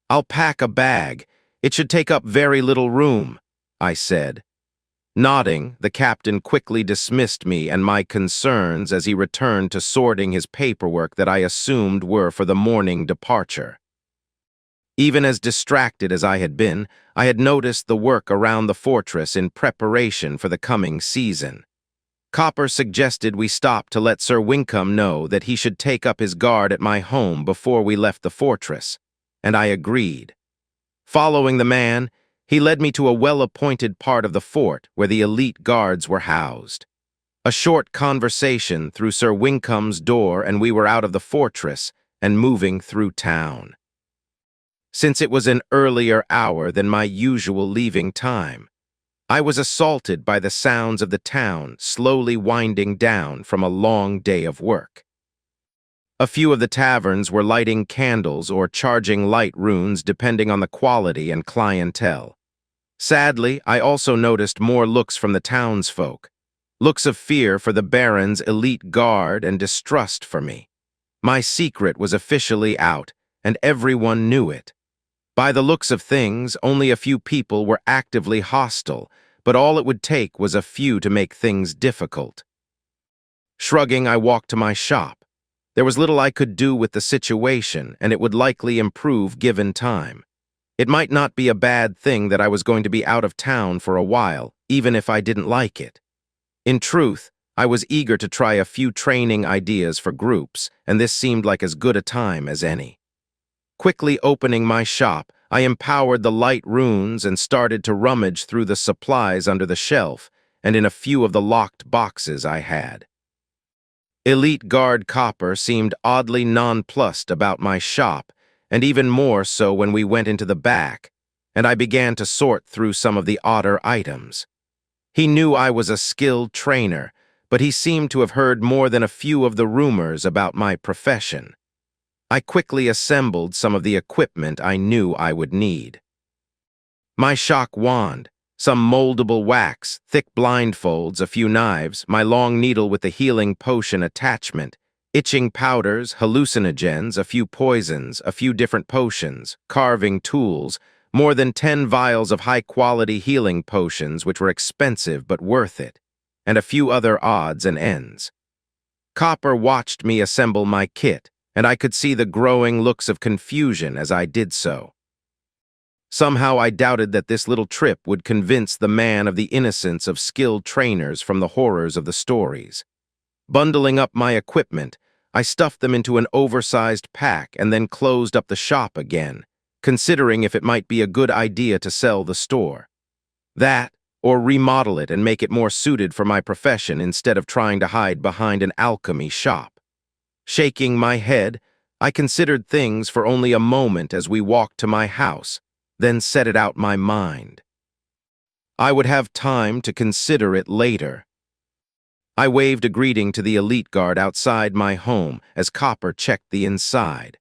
I'll pack a bag. It should take up very little room, I said. Nodding, the captain quickly dismissed me and my concerns as he returned to sorting his paperwork that I assumed were for the morning departure. Even as distracted as I had been, I had noticed the work around the fortress in preparation for the coming season. Copper suggested we stop to let Sir Winkham know that he should take up his guard at my home before we left the fortress, and I agreed. Following the man, he led me to a well-appointed part of the fort where the elite guards were housed. A short conversation through Sir Winkham's door and we were out of the fortress and moving through town. Since it was an earlier hour than my usual leaving time, I was assaulted by the sounds of the town slowly winding down from a long day of work. A few of the taverns were lighting candles or charging light runes depending on the quality and clientele. Sadly, I also noticed more looks from the townsfolk, looks of fear for the Baron's elite guard and distrust for me. My secret was officially out, and everyone knew it. By the looks of things, only a few people were actively hostile, but all it would take was a few to make things difficult. Shrugging, I walked to my shop. There was little I could do with the situation, and it would likely improve given time. It might not be a bad thing that I was going to be out of town for a while, even if I didn't like it. In truth, I was eager to try a few training ideas for groups, and this seemed like as good a time as any. Quickly opening my shop, I empowered the light runes and started to rummage through the supplies under the shelf and in a few of the locked boxes I had. Elite Guard Copper seemed oddly nonplussed about my shop, and even more so when we went into the back, and I began to sort through some of the odder items. He knew I was a skilled trainer, but he seemed to have heard more than a few of the rumors about my profession. I quickly assembled some of the equipment I knew I would need. My shock wand, some moldable wax, thick blindfolds, a few knives, my long needle with the healing potion attachment, itching powders, hallucinogens, a few poisons, a few different potions, carving tools, more than 10 vials of high-quality healing potions which were expensive but worth it, and a few other odds and ends. Copper watched me assemble my kit, and I could see the growing looks of confusion as I did so. Somehow I doubted that this little trip would convince the man of the innocence of skilled trainers from the horrors of the stories. Bundling up my equipment, I stuffed them into an oversized pack and then closed up the shop again, considering if it might be a good idea to sell the store. That, or remodel it and make it more suited for my profession instead of trying to hide behind an alchemy shop. Shaking my head, I considered things for only a moment as we walked to my house, then set it out my mind. I would have time to consider it later. I waved a greeting to the elite guard outside my home as Copper checked the inside.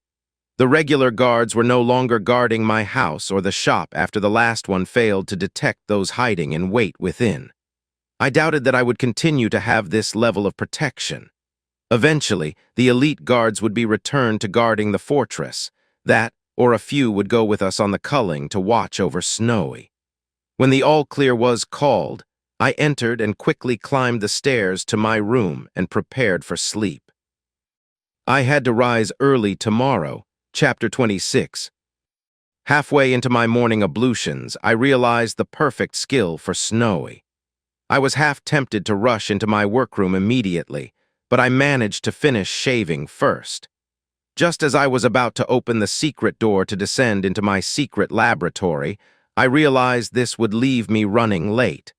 The regular guards were no longer guarding my house or the shop after the last one failed to detect those hiding in wait within. I doubted that I would continue to have this level of protection. Eventually, the elite guards would be returned to guarding the fortress. That, or a few would go with us on the culling to watch over Snowy. When the all-clear was called, I entered and quickly climbed the stairs to my room and prepared for sleep. I had to rise early tomorrow, Chapter 26. Halfway into my morning ablutions, I realized the perfect skill for Snowy. I was half tempted to rush into my workroom immediately, but I managed to finish shaving first. Just as I was about to open the secret door to descend into my secret laboratory, I realized this would leave me running late.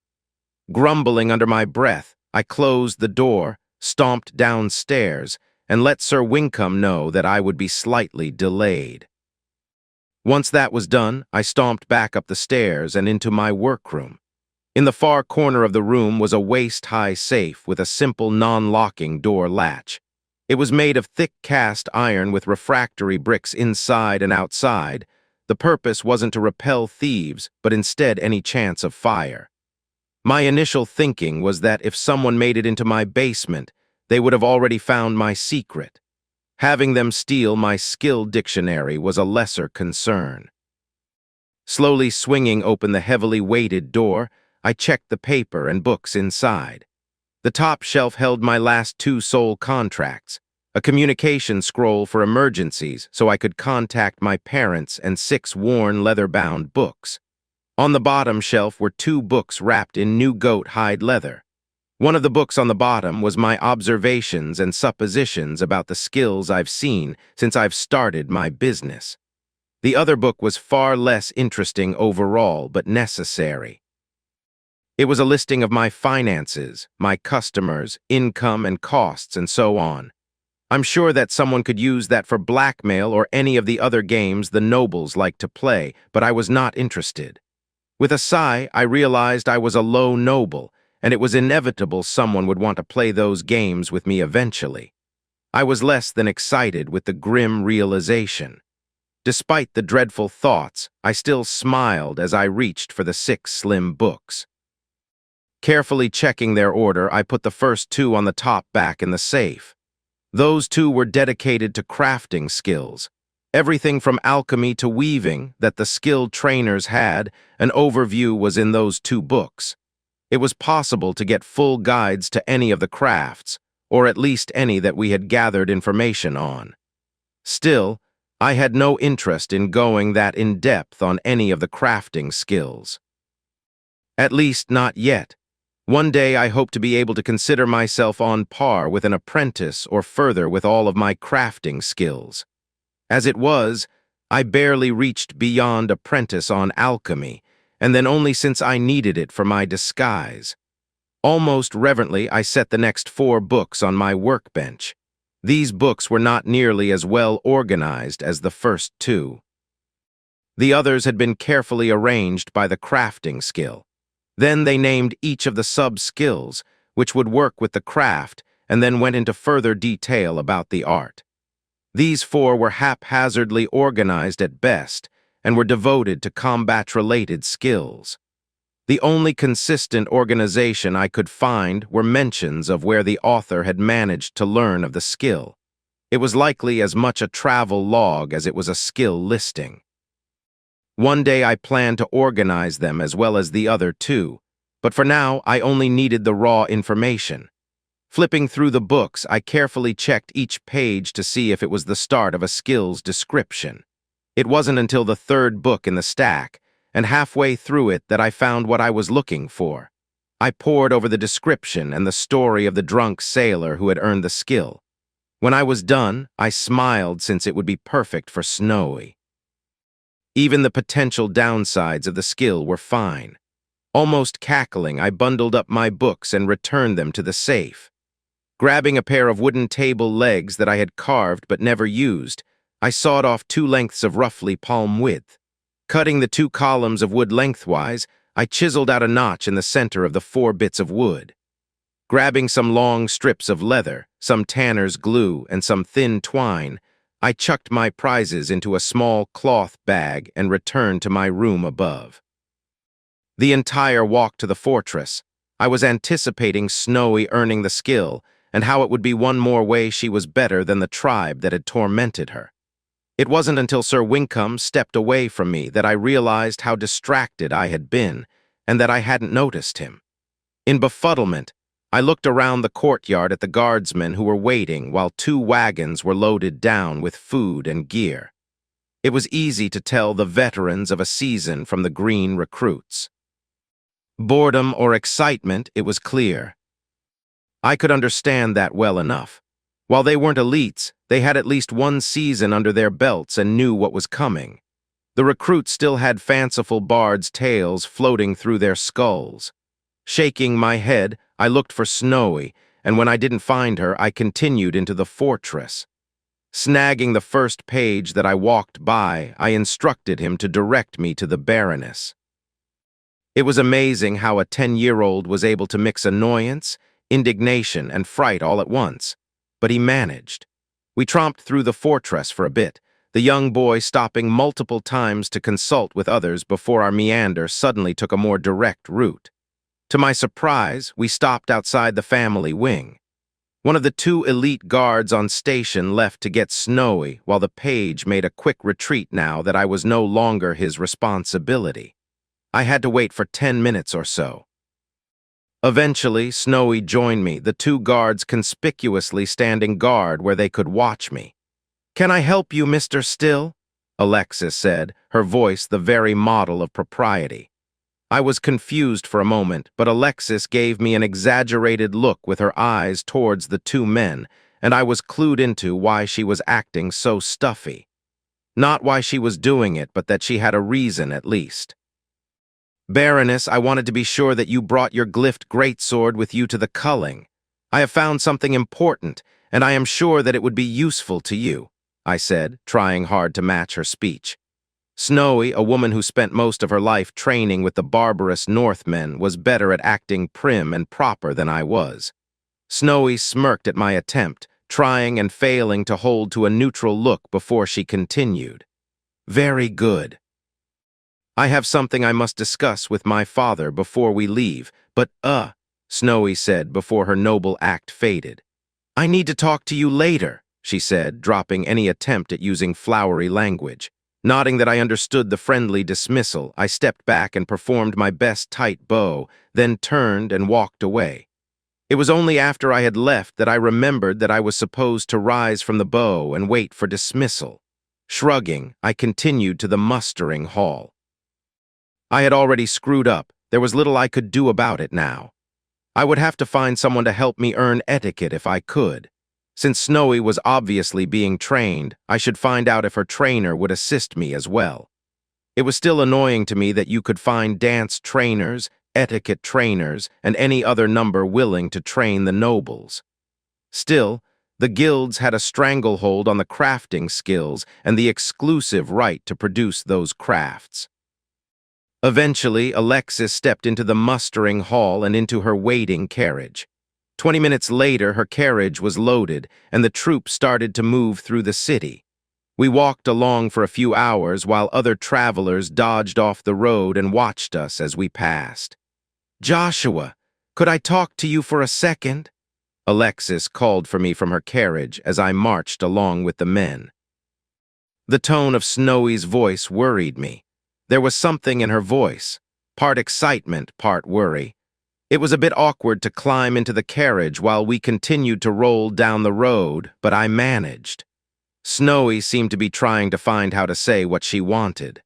Grumbling under my breath, I closed the door, stomped downstairs, and let Sir Wincombe know that I would be slightly delayed. Once that was done, I stomped back up the stairs and into my workroom. In the far corner of the room was a waist-high safe with a simple non-locking door latch. It was made of thick cast iron with refractory bricks inside and outside. The purpose wasn't to repel thieves, but instead any chance of fire. My initial thinking was that if someone made it into my basement, they would have already found my secret. Having them steal my skill dictionary was a lesser concern. Slowly swinging open the heavily weighted door, I checked the paper and books inside. The top shelf held my last 2 soul contracts, a communication scroll for emergencies so I could contact my parents, and 6 worn leather-bound books. On the bottom shelf were 2 books wrapped in new goat hide leather. One of the books on the bottom was my observations and suppositions about the skills I've seen since I've started my business. The other book was far less interesting overall, but necessary. It was a listing of my finances, my customers, income and costs, and so on. I'm sure that someone could use that for blackmail or any of the other games the nobles like to play, but I was not interested. With a sigh, I realized I was a low noble, and it was inevitable someone would want to play those games with me eventually. I was less than excited with the grim realization. Despite the dreadful thoughts, I still smiled as I reached for the 6 slim books. Carefully checking their order, I put the first 2 on the top back in the safe. Those 2 were dedicated to crafting skills. Everything from alchemy to weaving that the skilled trainers had, an overview was in those 2 books. It was possible to get full guides to any of the crafts, or at least any that we had gathered information on. Still, I had no interest in going that in-depth on any of the crafting skills. At least not yet. One day I hope to be able to consider myself on par with an apprentice or further with all of my crafting skills. As it was, I barely reached beyond apprentice on alchemy, and then only since I needed it for my disguise. Almost reverently, I set the next 4 books on my workbench. These books were not nearly as well organized as the first 2. The others had been carefully arranged by the crafting skill. Then they named each of the sub-skills, which would work with the craft, and then went into further detail about the art. These 4 were haphazardly organized at best, and were devoted to combat-related skills. The only consistent organization I could find were mentions of where the author had managed to learn of the skill. It was likely as much a travel log as it was a skill listing. One day I planned to organize them as well as the other 2, but for now I only needed the raw information. Flipping through the books, I carefully checked each page to see if it was the start of a skill's description. It wasn't until the 3rd book in the stack, and halfway through it, that I found what I was looking for. I pored over the description and the story of the drunk sailor who had earned the skill. When I was done, I smiled since it would be perfect for Snowy. Even the potential downsides of the skill were fine. Almost cackling, I bundled up my books and returned them to the safe. Grabbing a pair of wooden table legs that I had carved but never used, I sawed off 2 lengths of roughly palm width. Cutting the 2 columns of wood lengthwise, I chiseled out a notch in the center of the 4 bits of wood. Grabbing some long strips of leather, some tanner's glue, and some thin twine, I chucked my prizes into a small cloth bag and returned to my room above. The entire walk to the fortress, I was anticipating Snowy earning the skill, and how it would be one more way she was better than the tribe that had tormented her. It wasn't until Sir Wincombe stepped away from me that I realized how distracted I had been, and that I hadn't noticed him. In befuddlement, I looked around the courtyard at the guardsmen who were waiting while 2 wagons were loaded down with food and gear. It was easy to tell the veterans of a season from the green recruits. Boredom or excitement, it was clear. I could understand that well enough. While they weren't elites, they had at least 1 season under their belts and knew what was coming. The recruits still had fanciful bards' tales floating through their skulls. Shaking my head, I looked for Snowy, and when I didn't find her, I continued into the fortress. Snagging the first page that I walked by, I instructed him to direct me to the Baroness. It was amazing how a 10-year-old was able to mix annoyance, indignation, and fright all at once, but he managed. We tromped through the fortress for a bit, the young boy stopping multiple times to consult with others before our meander suddenly took a more direct route. To my surprise, we stopped outside the family wing. One of the 2 elite guards on station left to get Snowy, while the page made a quick retreat now that I was no longer his responsibility. I had to wait for 10 minutes or so. Eventually, Snowy joined me, the 2 guards conspicuously standing guard where they could watch me. "Can I help you, Mr. Still?" Alexis said, her voice the very model of propriety. I was confused for a moment, but Alexis gave me an exaggerated look with her eyes towards the 2 men, and I was clued into why she was acting so stuffy. Not why she was doing it, but that she had a reason at least. "Baroness, I wanted to be sure that you brought your glyphed greatsword with you to the culling. I have found something important, and I am sure that it would be useful to you," I said, trying hard to match her speech. Snowy, a woman who spent most of her life training with the barbarous Northmen, was better at acting prim and proper than I was. Snowy smirked at my attempt, trying and failing to hold to a neutral look before she continued. "Very good. I have something I must discuss with my father before we leave, but Snowy said before her noble act faded. "I need to talk to you later," she said, dropping any attempt at using flowery language. Nodding that I understood the friendly dismissal, I stepped back and performed my best tight bow, then turned and walked away. It was only after I had left that I remembered that I was supposed to rise from the bow and wait for dismissal. Shrugging, I continued to the mustering hall. I had already screwed up. There was little I could do about it now. I would have to find someone to help me earn etiquette if I could. Since Snowy was obviously being trained, I should find out if her trainer would assist me as well. It was still annoying to me that you could find dance trainers, etiquette trainers, and any other number willing to train the nobles. Still, the guilds had a stranglehold on the crafting skills and the exclusive right to produce those crafts. Eventually, Alexis stepped into the mustering hall and into her waiting carriage. 20 minutes later, her carriage was loaded, and the troops started to move through the city. We walked along for a few hours while other travelers dodged off the road and watched us as we passed. "Joshua, could I talk to you for a second?" Alexis called for me from her carriage as I marched along with the men. The tone of Snowy's voice worried me. There was something in her voice, part excitement, part worry. It was a bit awkward to climb into the carriage while we continued to roll down the road, but I managed. Snowy seemed to be trying to find how to say what she wanted.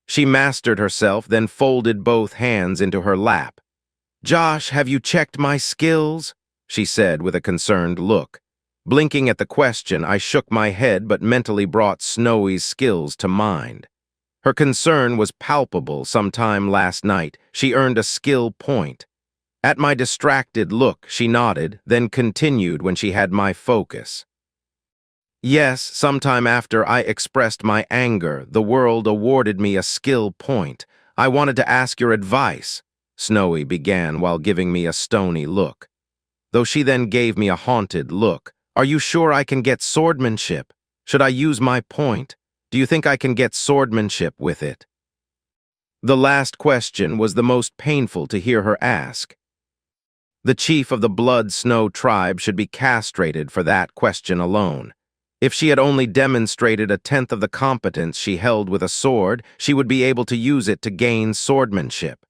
She mastered herself, then folded both hands into her lap. "Josh, have you checked my skills?" she said with a concerned look. Blinking at the question, I shook my head but mentally brought Snowy's skills to mind. Her concern was palpable. Sometime last night, she earned a skill point. At my distracted look, she nodded, then continued when she had my focus. "Yes, sometime after I expressed my anger, the world awarded me a skill point. I wanted to ask your advice," Snowy began while giving me a stony look. Though she then gave me a haunted look. "Are you sure I can get swordsmanship? Should I use my point? Do you think I can get swordsmanship with it?" The last question was the most painful to hear her ask. The chief of the Blood Snow tribe should be castrated for that question alone. If she had only demonstrated a tenth of the competence she held with a sword, she would be able to use it to gain swordsmanship.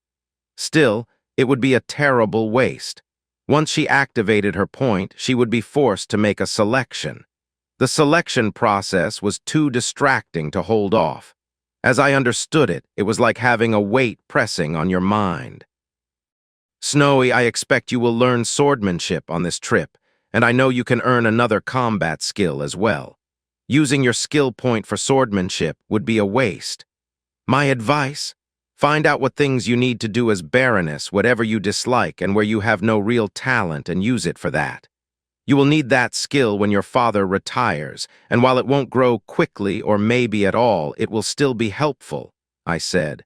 Still, It would be a terrible waste. Once she activated her point, she would be forced to make a selection. The selection process was too distracting to hold off. As I understood it, it was like having a weight pressing on your mind. Snowy, I expect you will learn swordsmanship on this trip, and I know you can earn another combat skill as well. Using your skill point for swordsmanship would be a waste. My advice? Find out what things you need to do as Baroness, whatever you dislike and where you have no real talent, and use it for that. You will need that skill when your father retires, and while it won't grow quickly or maybe at all, it will still be helpful, I said.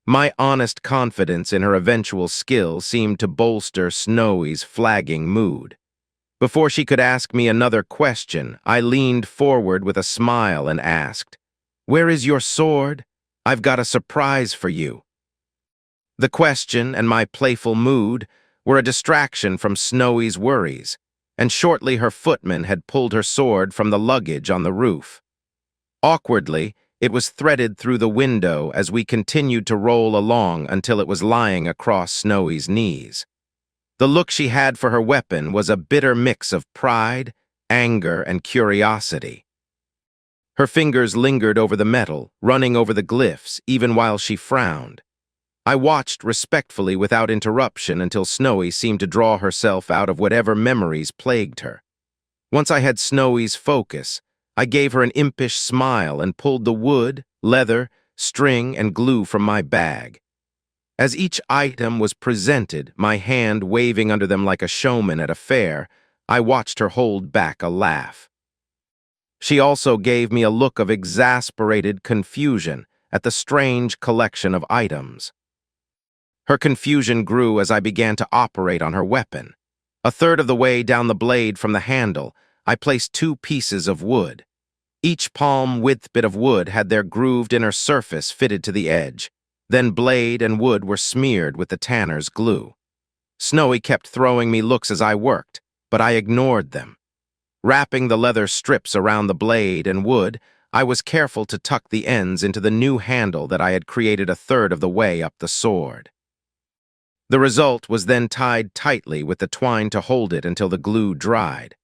My honest confidence in her eventual skill seemed to bolster Snowy's flagging mood. Before she could ask me another question, I leaned forward with a smile and asked, "Where is your sword? I've got a surprise for you." The question and my playful mood were a distraction from Snowy's worries, and shortly her footman had pulled her sword from the luggage on the roof. Awkwardly, it was threaded through the window as we continued to roll along until it was lying across Snowy's knees. The look she had for her weapon was a bitter mix of pride, anger, and curiosity. Her fingers lingered over the metal, running over the glyphs, even while she frowned. I watched respectfully without interruption until Snowy seemed to draw herself out of whatever memories plagued her. Once I had Snowy's focus, I gave her an impish smile and pulled the wood, leather, string, and glue from my bag. As each item was presented, my hand waving under them like a showman at a fair, I watched her hold back a laugh. She also gave me a look of exasperated confusion at the strange collection of items. Her confusion grew as I began to operate on her weapon. A third of the way down the blade from the handle, I placed 2 pieces of wood. Each palm-width bit of wood had their grooved inner surface fitted to the edge. Then blade and wood were smeared with the tanner's glue. Snowy kept throwing me looks as I worked, but I ignored them. Wrapping the leather strips around the blade and wood, I was careful to tuck the ends into the new handle that I had created a third of the way up the sword. The result was then tied tightly with the twine to hold it until the glue dried.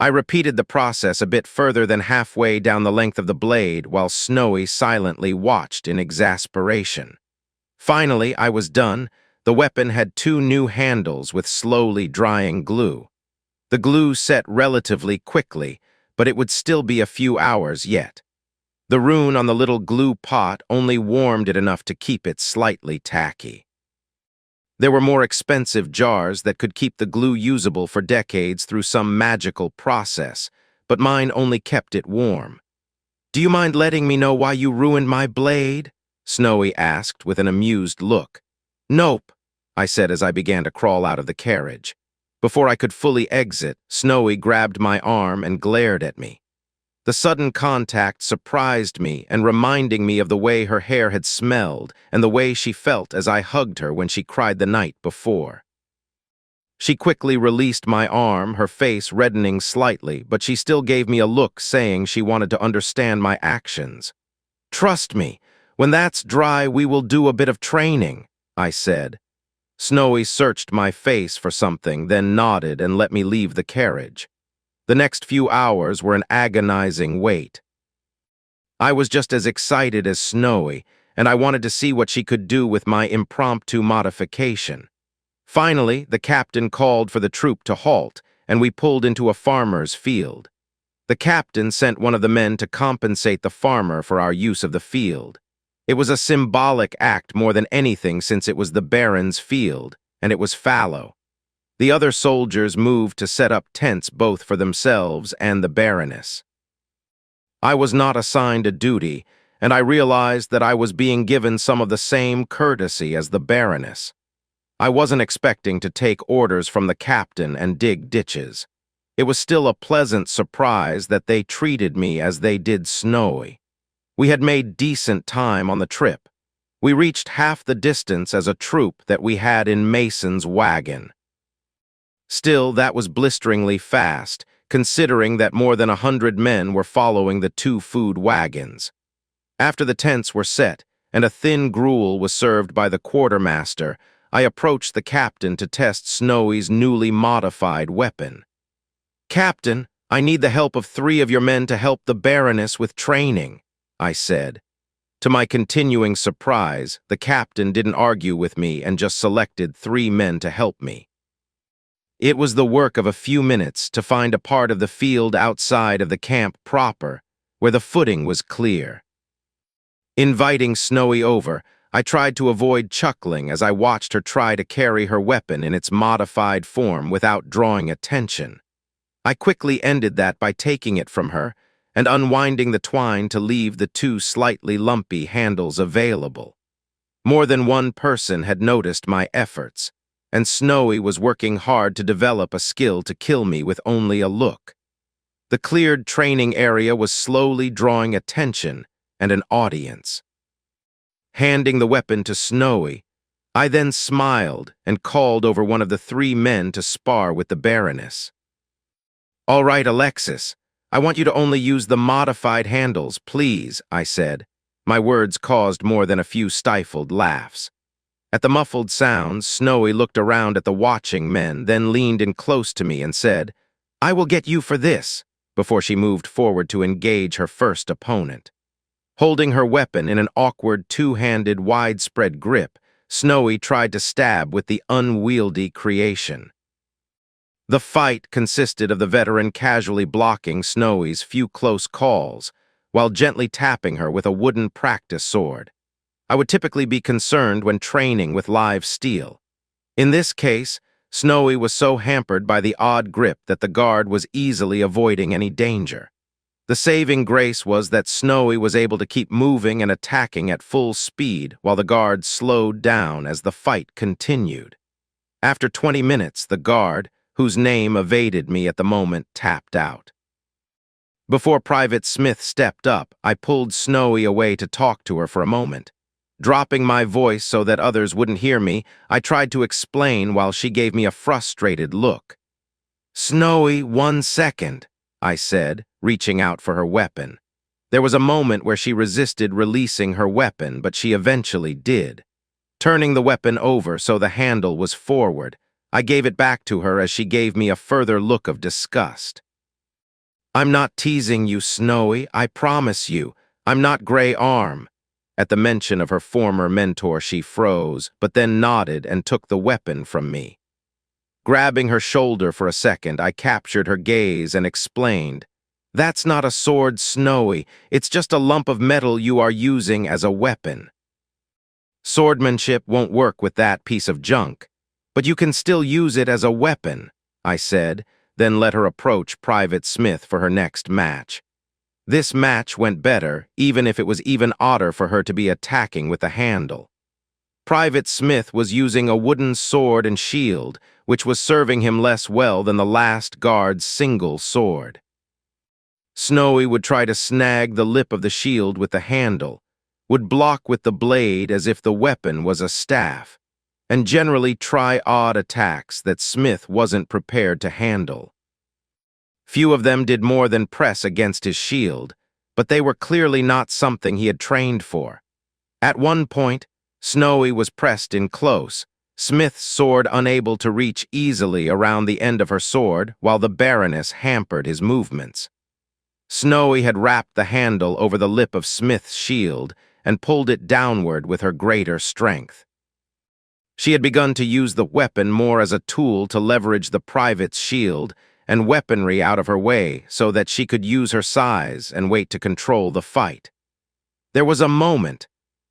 I repeated the process a bit further than halfway down the length of the blade while Snowy silently watched in exasperation. Finally, I was done. The weapon had 2 new handles with slowly drying glue. The glue set relatively quickly, but it would still be a few hours yet. The rune on the little glue pot only warmed it enough to keep it slightly tacky. There were more expensive jars that could keep the glue usable for decades through some magical process, but mine only kept it warm. "Do you mind letting me know why you ruined my blade?" Snowy asked with an amused look. "Nope," I said as I began to crawl out of the carriage. Before I could fully exit, Snowy grabbed my arm and glared at me. The sudden contact surprised me and reminding me of the way her hair had smelled and the way she felt as I hugged her when she cried the night before. She quickly released my arm, her face reddening slightly, but she still gave me a look saying she wanted to understand my actions. "Trust me, when that's dry we will do a bit of training," I said. Snowy searched my face for something, then nodded and let me leave the carriage. The next few hours were an agonizing wait. I was just as excited as Snowy, and I wanted to see what she could do with my impromptu modification. Finally, the captain called for the troop to halt, and we pulled into a farmer's field. The captain sent one of the men to compensate the farmer for our use of the field. It was a symbolic act more than anything since it was the Baron's field, and it was fallow. The other soldiers moved to set up tents both for themselves and the Baroness. I was not assigned a duty, and I realized that I was being given some of the same courtesy as the Baroness. I wasn't expecting to take orders from the captain and dig ditches. It was still a pleasant surprise that they treated me as they did Snowy. We had made decent time on the trip. We reached half the distance as a troop that we had in Mason's wagon. Still, that was blisteringly fast, considering that more than 100 men were following the 2 food wagons. After the tents were set, and a thin gruel was served by the quartermaster, I approached the captain to test Snowy's newly modified weapon. "Captain, I need the help of 3 of your men to help the Baroness with training," I said. To my continuing surprise, the captain didn't argue with me and just selected 3 men to help me. It was the work of a few minutes to find a part of the field outside of the camp proper, where the footing was clear. Inviting Snowy over, I tried to avoid chuckling as I watched her try to carry her weapon in its modified form without drawing attention. I quickly ended that by taking it from her and unwinding the twine to leave the 2 slightly lumpy handles available. More than one person had noticed my efforts, and Snowy was working hard to develop a skill to kill me with only a look. The cleared training area was slowly drawing attention and an audience. Handing the weapon to Snowy, I then smiled and called over one of the 3 men to spar with the Baroness. "All right, Alexis, I want you to only use the modified handles, please," I said. My words caused more than a few stifled laughs. At the muffled sounds, Snowy looked around at the watching men, then leaned in close to me and said, "I will get you for this," before she moved forward to engage her first opponent. Holding her weapon in an awkward 2-handed widespread grip, Snowy tried to stab with the unwieldy creation. The fight consisted of the veteran casually blocking Snowy's few close calls, while gently tapping her with a wooden practice sword. I would typically be concerned when training with live steel. In this case, Snowy was so hampered by the odd grip that the guard was easily avoiding any danger. The saving grace was that Snowy was able to keep moving and attacking at full speed while the guard slowed down as the fight continued. After 20 minutes, the guard, whose name evaded me at the moment, tapped out. Before Private Smith stepped up, I pulled Snowy away to talk to her for a moment. Dropping my voice so that others wouldn't hear me, I tried to explain while she gave me a frustrated look. "Snowy, 1 second, I said, reaching out for her weapon. There was a moment where she resisted releasing her weapon, but she eventually did. Turning the weapon over so the handle was forward, I gave it back to her as she gave me a further look of disgust. "I'm not teasing you, Snowy, I promise you. I'm not Grey Arm." At the mention of her former mentor, she froze, but then nodded and took the weapon from me. Grabbing her shoulder for a second, I captured her gaze and explained, "That's not a sword, Snowy. It's just a lump of metal you are using as a weapon. Swordmanship won't work with that piece of junk. But you can still use it as a weapon," I said, then let her approach Private Smith for her next match. This match went better, even if it was even odder for her to be attacking with the handle. Private Smith was using a wooden sword and shield, which was serving him less well than the last guard's single sword. Snowy would try to snag the lip of the shield with the handle, would block with the blade as if the weapon was a staff, and generally try odd attacks that Smith wasn't prepared to handle. Few of them did more than press against his shield, but they were clearly not something he had trained for. At one point, Snowy was pressed in close, Smith's sword unable to reach easily around the end of her sword while the Baroness hampered his movements. Snowy had wrapped the handle over the lip of Smith's shield and pulled it downward with her greater strength. She had begun to use the weapon more as a tool to leverage the private's shield and weaponry out of her way so that she could use her size and weight to control the fight. There was a moment,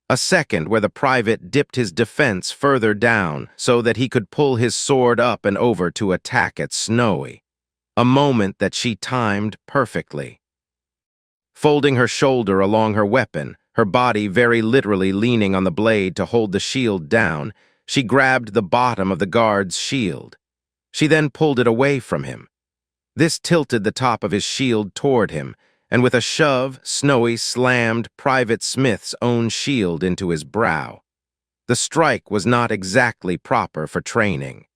a second where the private dipped his defense further down so that he could pull his sword up and over to attack at Snowy. A moment that she timed perfectly. Folding her shoulder along her weapon, her body very literally leaning on the blade to hold the shield down, she grabbed the bottom of the guard's shield. She then pulled it away from him. This tilted the top of his shield toward him, and with a shove, Snowy slammed Private Smith's own shield into his brow. The strike was not exactly proper for training.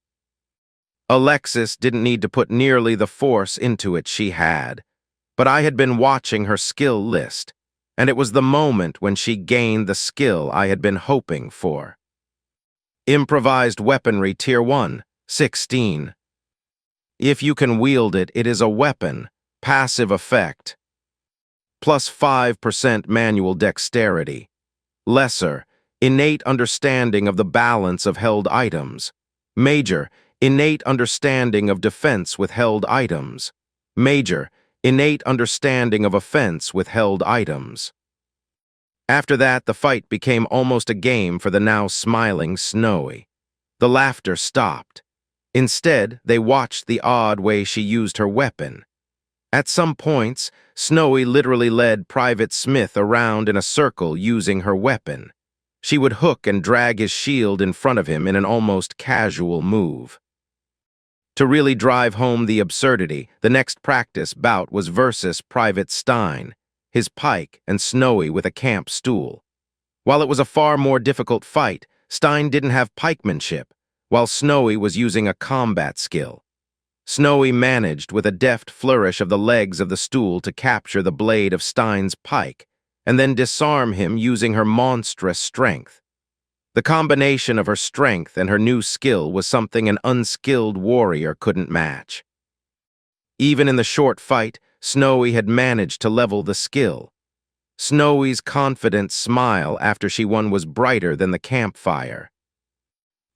Alexis didn't need to put nearly the force into it she had, but I had been watching her skill list, and it was the moment when she gained the skill I had been hoping for. Improvised weaponry Tier 1, 16. If you can wield it, it is a weapon. Passive effect. Plus 5% manual dexterity. Lesser, innate understanding of the balance of held items. Major, innate understanding of defense with held items. Major, innate understanding of offense with held items. After that, the fight became almost a game for the now smiling Snowy. The laughter stopped. Instead, they watched the odd way she used her weapon. At some points, Snowy literally led Private Smith around in a circle using her weapon. She would hook and drag his shield in front of him in an almost casual move. To really drive home the absurdity, the next practice bout was versus Private Stein, his pike, and Snowy with a camp stool. While it was a far more difficult fight, Stein didn't have pikemanship, while Snowy was using a combat skill. Snowy managed with a deft flourish of the legs of the stool to capture the blade of Stein's pike, and then disarm him using her monstrous strength. The combination of her strength and her new skill was something an unskilled warrior couldn't match. Even in the short fight, Snowy had managed to level the skill. Snowy's confident smile after she won was brighter than the campfire.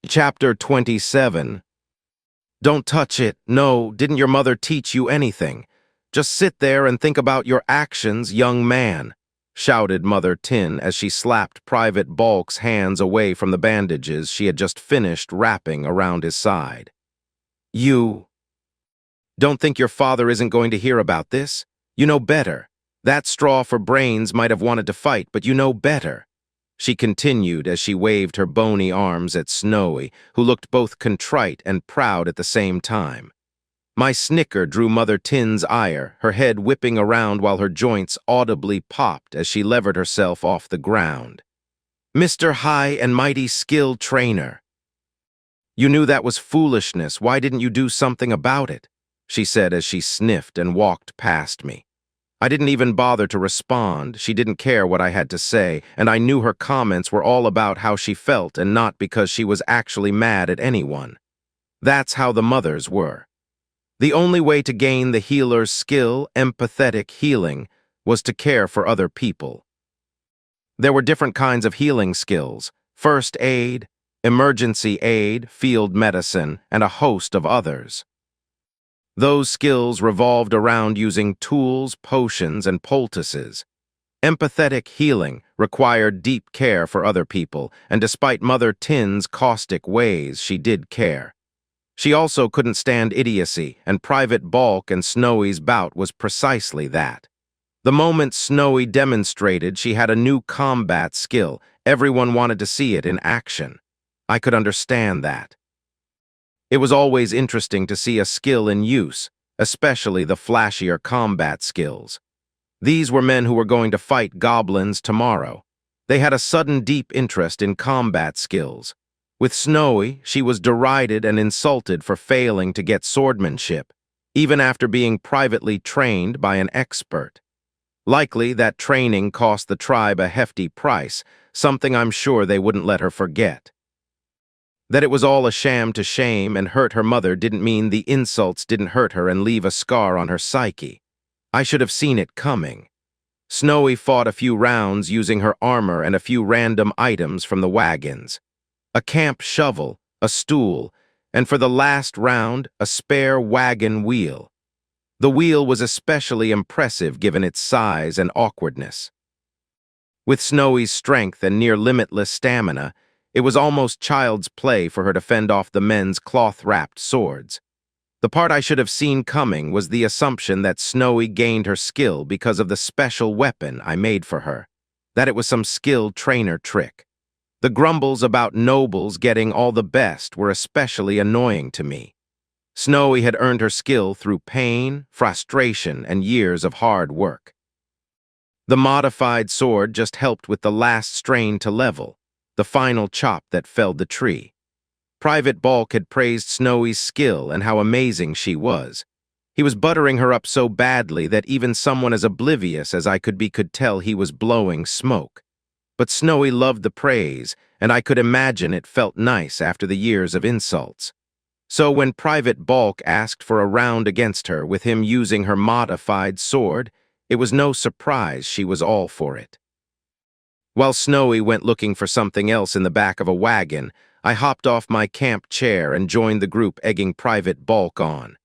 Chapter 27. Don't touch it. No, didn't your mother teach you anything? Just sit there and think about your actions, young man, shouted Mother Tin as she slapped Private Balk's hands away from the bandages she had just finished wrapping around his side. You don't think your father isn't going to hear about this? You know better. That straw for brains might have wanted to fight, but you know better. She continued as she waved her bony arms at Snowy, who looked both contrite and proud at the same time. My snicker drew Mother Tin's ire, her head whipping around while her joints audibly popped as she levered herself off the ground. Mr. High and Mighty Skill Trainer. You knew that was foolishness. Why didn't you do something about it? She said as she sniffed and walked past me. I didn't even bother to respond. She didn't care what I had to say, and I knew her comments were all about how she felt and not because she was actually mad at anyone. That's how the mothers were. The only way to gain the healer's skill, empathetic healing, was to care for other people. There were different kinds of healing skills: first aid, emergency aid, field medicine, and a host of others. Those skills revolved around using tools, potions, and poultices. Empathetic healing required deep care for other people, and despite Mother Tin's caustic ways, she did care. She also couldn't stand idiocy, and Private Balk and Snowy's bout was precisely that. The moment Snowy demonstrated she had a new combat skill, everyone wanted to see it in action. I could understand that. It was always interesting to see a skill in use, especially the flashier combat skills. These were men who were going to fight goblins tomorrow. They had a sudden deep interest in combat skills. With Snowy, she was derided and insulted for failing to get swordsmanship, even after being privately trained by an expert. Likely that training cost the tribe a hefty price, something I'm sure they wouldn't let her forget. That it was all a sham to shame and hurt her mother didn't mean the insults didn't hurt her and leave a scar on her psyche. I should have seen it coming. Snowy fought a few rounds using her armor and a few random items from the wagons. A camp shovel, a stool, and for the last round, a spare wagon wheel. The wheel was especially impressive given its size and awkwardness. With Snowy's strength and near-limitless stamina, it was almost child's play for her to fend off the men's cloth-wrapped swords. The part I should have seen coming was the assumption that Snowy gained her skill because of the special weapon I made for her, that it was some skilled trainer trick. The grumbles about nobles getting all the best were especially annoying to me. Snowy had earned her skill through pain, frustration, and years of hard work. The modified sword just helped with the last strain to level, the final chop that felled the tree. Private Balk had praised Snowy's skill and how amazing she was. He was buttering her up so badly that even someone as oblivious as I could be could tell he was blowing smoke. but Snowy loved the praise, and I could imagine it felt nice after the years of insults. So when Private Bulk asked for a round against her with him using her modified sword, it was no surprise she was all for it. While Snowy went looking for something else in the back of a wagon, I hopped off my camp chair and joined the group egging Private Bulk on.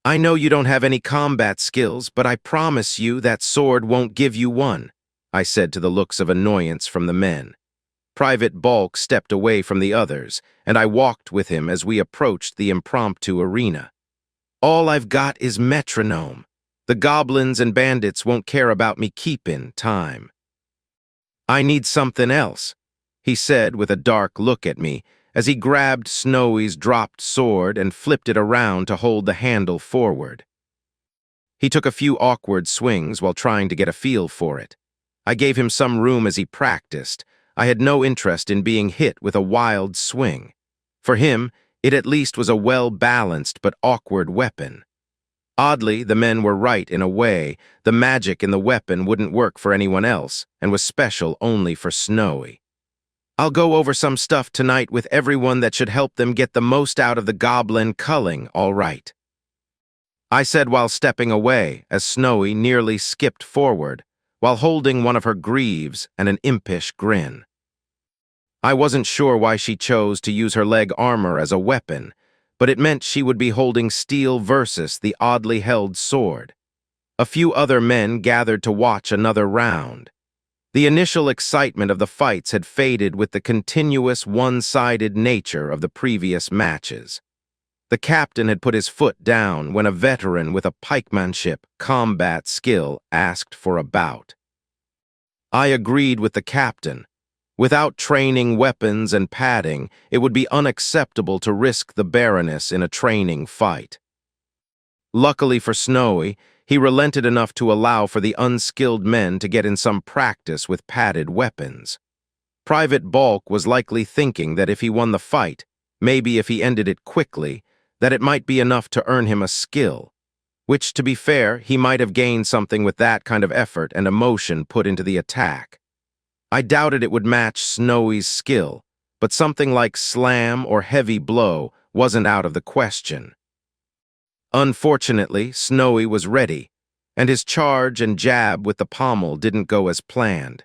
I know you don't have any combat skills, but I promise you that sword won't give you one, I said to the looks of annoyance from the men. Private Bulk stepped away from the others, and I walked with him as we approached the impromptu arena. All I've got is metronome. The goblins and bandits won't care about me keeping time. I need something else, he said with a dark look at me as he grabbed Snowy's dropped sword and flipped it around to hold the handle forward. He took a few awkward swings while trying to get a feel for it. I gave him some room as he practiced. I had no interest in being hit with a wild swing. For him, it at least was a well-balanced but awkward weapon. Oddly, the men were right in a way. The magic in the weapon wouldn't work for anyone else and was special only for Snowy. I'll go over some stuff tonight with everyone that should help them get the most out of the goblin culling, all right, I said while stepping away as Snowy nearly skipped forward, while holding one of her greaves and an impish grin. I wasn't sure why she chose to use her leg armor as a weapon, but it meant she would be holding steel versus the oddly held sword. A few other men gathered to watch another round. The initial excitement of the fights had faded with the continuous one-sided nature of the previous matches. The captain had put his foot down when a veteran with a pikemanship combat skill asked for a bout. I agreed with the captain. Without training, weapons, and padding, it would be unacceptable to risk the Baroness in a training fight. Luckily for Snowy, he relented enough to allow for the unskilled men to get in some practice with padded weapons. Private Bulk was likely thinking that if he won the fight, maybe if he ended it quickly, that it might be enough to earn him a skill, which, to be fair, he might have gained something with that kind of effort and emotion put into the attack. I doubted it would match Snowy's skill, but something like slam or heavy blow wasn't out of the question. Unfortunately, Snowy was ready, and his charge and jab with the pommel didn't go as planned.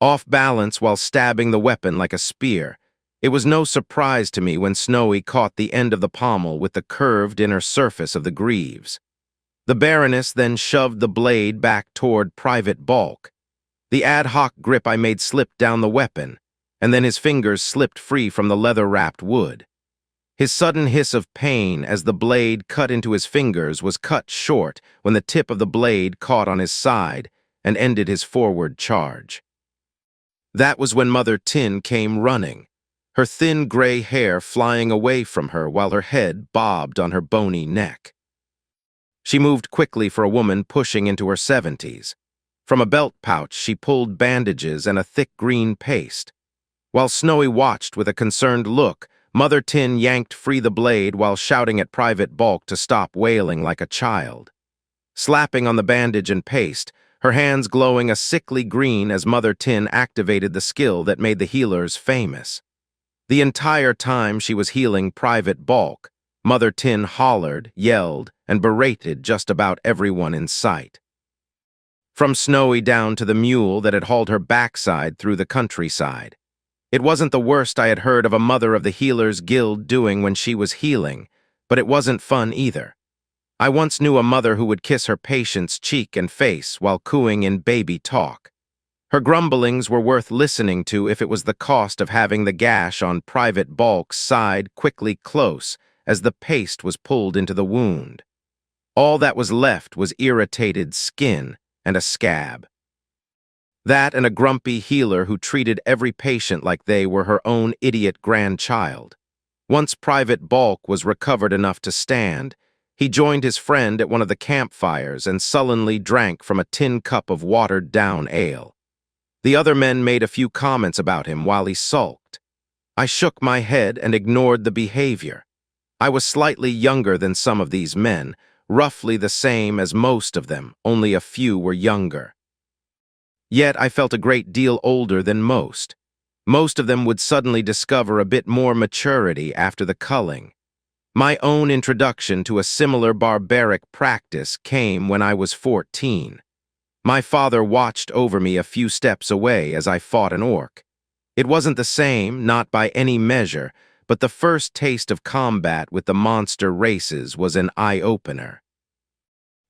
Off balance while stabbing the weapon like a spear, it was no surprise to me when Snowy caught the end of the pommel with the curved inner surface of the greaves. The Baroness then shoved the blade back toward Private Bulk. The ad hoc grip I made slipped down the weapon, and then his fingers slipped free from the leather-wrapped wood. His sudden hiss of pain as the blade cut into his fingers was cut short when the tip of the blade caught on his side and ended his forward charge. That was when Mother Tin came running, her thin gray hair flying away from her while her head bobbed on her bony neck. She moved quickly for a woman pushing into her 70s. From a belt pouch, she pulled bandages and a thick green paste. While Snowy watched with a concerned look, Mother Tin yanked free the blade while shouting at Private Bulk to stop wailing like a child. Slapping on the bandage and paste, her hands glowing a sickly green as Mother Tin activated the skill that made the healers famous. The entire time she was healing Private Bulk, Mother Tin hollered, yelled, and berated just about everyone in sight. From Snowy down to the mule that had hauled her backside through the countryside. It wasn't the worst I had heard of a Mother of the Healers Guild doing when she was healing, but it wasn't fun either. I once knew a mother who would kiss her patient's cheek and face while cooing in baby talk. Her grumblings were worth listening to if it was the cost of having the gash on Private Bulk's side quickly close as the paste was pulled into the wound. All that was left was irritated skin and a scab. That and a grumpy healer who treated every patient like they were her own idiot grandchild. Once Private Bulk was recovered enough to stand, he joined his friend at one of the campfires and sullenly drank from a tin cup of watered-down ale. The other men made a few comments about him while he sulked. I shook my head and ignored the behavior. I was slightly younger than some of these men, roughly the same as most of them, only a few were younger. Yet I felt a great deal older than most. Most of them would suddenly discover a bit more maturity after the culling. My own introduction to a similar barbaric practice came when I was 14. My father watched over me a few steps away as I fought an orc. It wasn't the same, not by any measure, but the first taste of combat with the monster races was an eye-opener.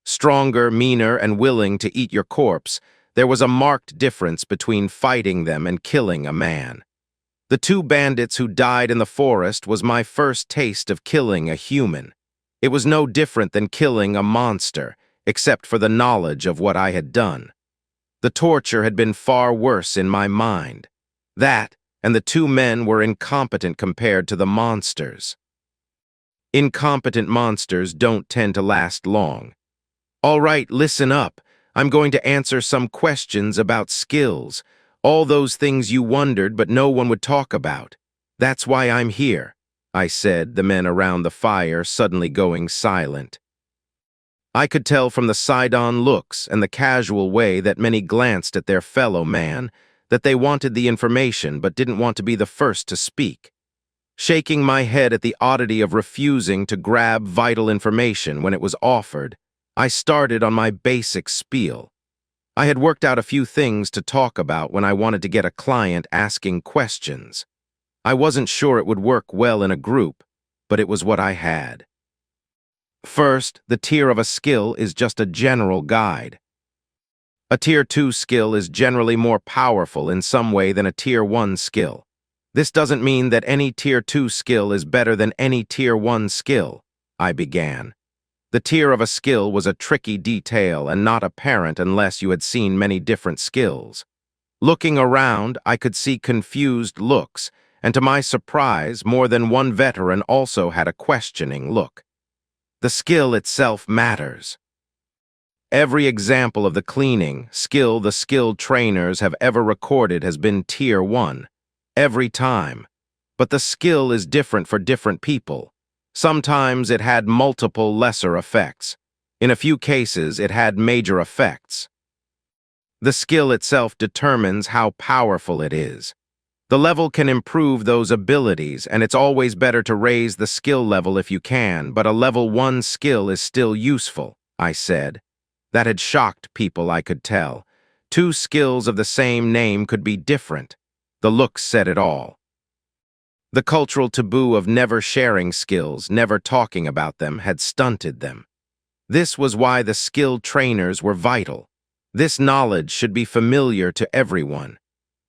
Stronger, meaner, and willing to eat your corpse, there was a marked difference between fighting them and killing a man. The two bandits who died in the forest was my first taste of killing a human. It was no different than killing a monster, except for the knowledge of what I had done. The torture had been far worse in my mind. That, and the two men were incompetent compared to the monsters. Incompetent monsters don't tend to last long. All right, listen up. I'm going to answer some questions about skills, all those things you wondered but no one would talk about. That's why I'm here, I said, the men around the fire suddenly going silent. I could tell from the side-on looks and the casual way that many glanced at their fellow man that they wanted the information but didn't want to be the first to speak. Shaking my head at the oddity of refusing to grab vital information when it was offered, I started on my basic spiel. I had worked out a few things to talk about when I wanted to get a client asking questions. I wasn't sure it would work well in a group, but it was what I had. First, the tier of a skill is just a general guide. A Tier 2 skill is generally more powerful in some way than a Tier 1 skill. This doesn't mean that any Tier 2 skill is better than any Tier 1 skill, I began. The tier of a skill was a tricky detail and not apparent unless you had seen many different skills. Looking around, I could see confused looks, and to my surprise, more than one veteran also had a questioning look. The skill itself matters. Every example of the cleaning skill the skilled trainers have ever recorded has been Tier 1. Every time. But the skill is different for different people. Sometimes it had multiple lesser effects. In a few cases, it had major effects. The skill itself determines how powerful it is. The level can improve those abilities, and it's always better to raise the skill level if you can, but a level 1 skill is still useful, I said. That had shocked people, I could tell. Two skills of the same name could be different. The looks said it all. The cultural taboo of never sharing skills, never talking about them, had stunted them. This was why the skilled trainers were vital. This knowledge should be familiar to everyone.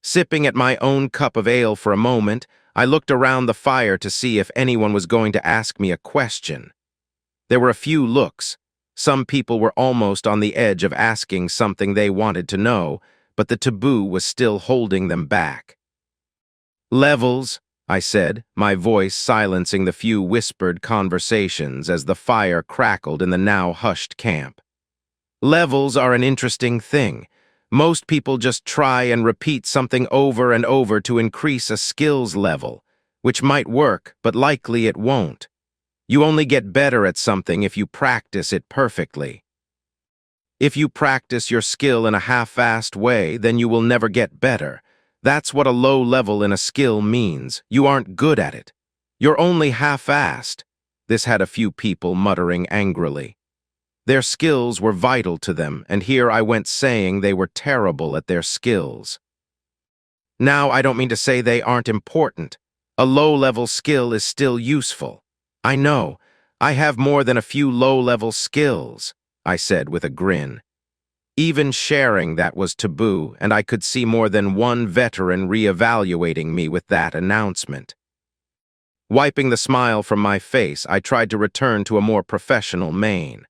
Sipping at my own cup of ale for a moment, I looked around the fire to see if anyone was going to ask me a question. There were a few looks. Some people were almost on the edge of asking something they wanted to know, but the taboo was still holding them back. Levels, I said, my voice silencing the few whispered conversations as the fire crackled in the now hushed camp. Levels are an interesting thing. Most people just try and repeat something over and over to increase a skills level, which might work, but likely it won't. You only get better at something if you practice it perfectly. If you practice your skill in a half-assed way, then you will never get better. That's what a low level in a skill means. You aren't good at it. You're only half-assed. This had a few people muttering angrily. Their skills were vital to them, and here I went saying they were terrible at their skills. Now, I don't mean to say they aren't important. A low-level skill is still useful. I know. I have more than a few low-level skills, I said with a grin. Even sharing that was taboo, and I could see more than one veteran re-evaluating me with that announcement. Wiping the smile from my face, I tried to return to a more professional mien.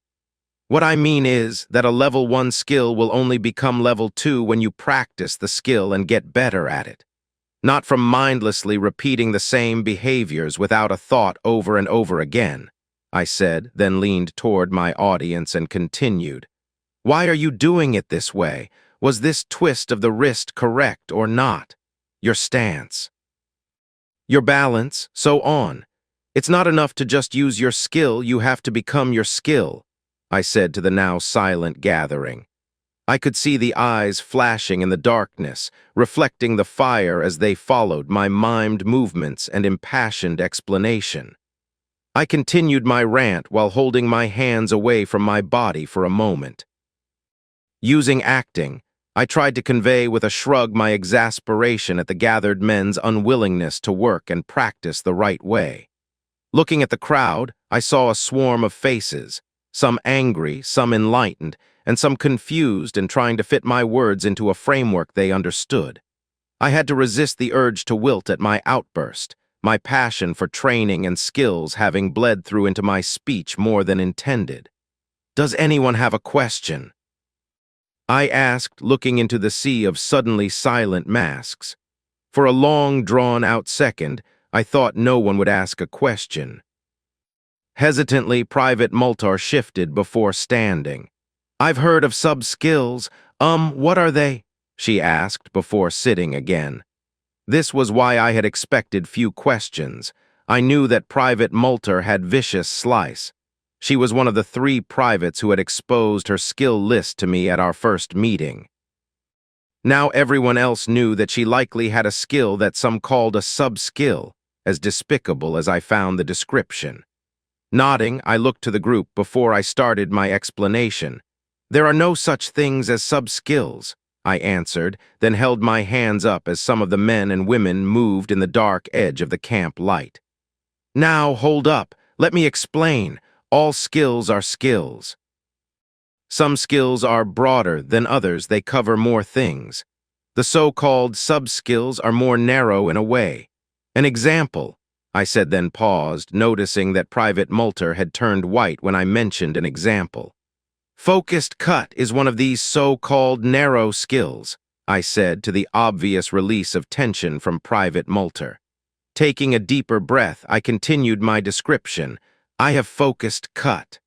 What I mean is that a level 1 skill will only become level 2 when you practice the skill and get better at it. Not from mindlessly repeating the same behaviors without a thought over and over again, I said, then leaned toward my audience and continued. Why are you doing it this way? Was this twist of the wrist correct or not? Your stance. Your balance, so on. It's not enough to just use your skill, you have to become your skill, I said to the now silent gathering. I could see the eyes flashing in the darkness, reflecting the fire as they followed my mimed movements and impassioned explanation. I continued my rant while holding my hands away from my body for a moment. Using acting, I tried to convey with a shrug my exasperation at the gathered men's unwillingness to work and practice the right way. Looking at the crowd, I saw a swarm of faces, some angry, some enlightened, and some confused and trying to fit my words into a framework they understood. I had to resist the urge to wilt at my outburst, my passion for training and skills having bled through into my speech more than intended. "Does anyone have a question?" I asked, looking into the sea of suddenly silent masks. For a long, drawn-out second, I thought no one would ask a question. Hesitantly, Private Multar shifted before standing. "I've heard of sub-skills. What are they?" she asked before sitting again. This was why I had expected few questions. I knew that Private Multar had vicious slice. She was one of the 3 privates who had exposed her skill list to me at our first meeting. Now everyone else knew that she likely had a skill that some called a sub-skill, as despicable as I found the description. Nodding, I looked to the group before I started my explanation. "There are no such things as sub-skills," I answered, then held my hands up as some of the men and women moved in the dark edge of the camp light. "Now, hold up. Let me explain. All skills are skills. Some skills are broader than others, they cover more things. The so-called sub-skills are more narrow in a way. An example," I said, then paused, noticing that Private Multar had turned white when I mentioned an example. "Focused cut is one of these so-called narrow skills," I said, to the obvious release of tension from Private Multar. Taking a deeper breath, I continued my description. "I have focused cut.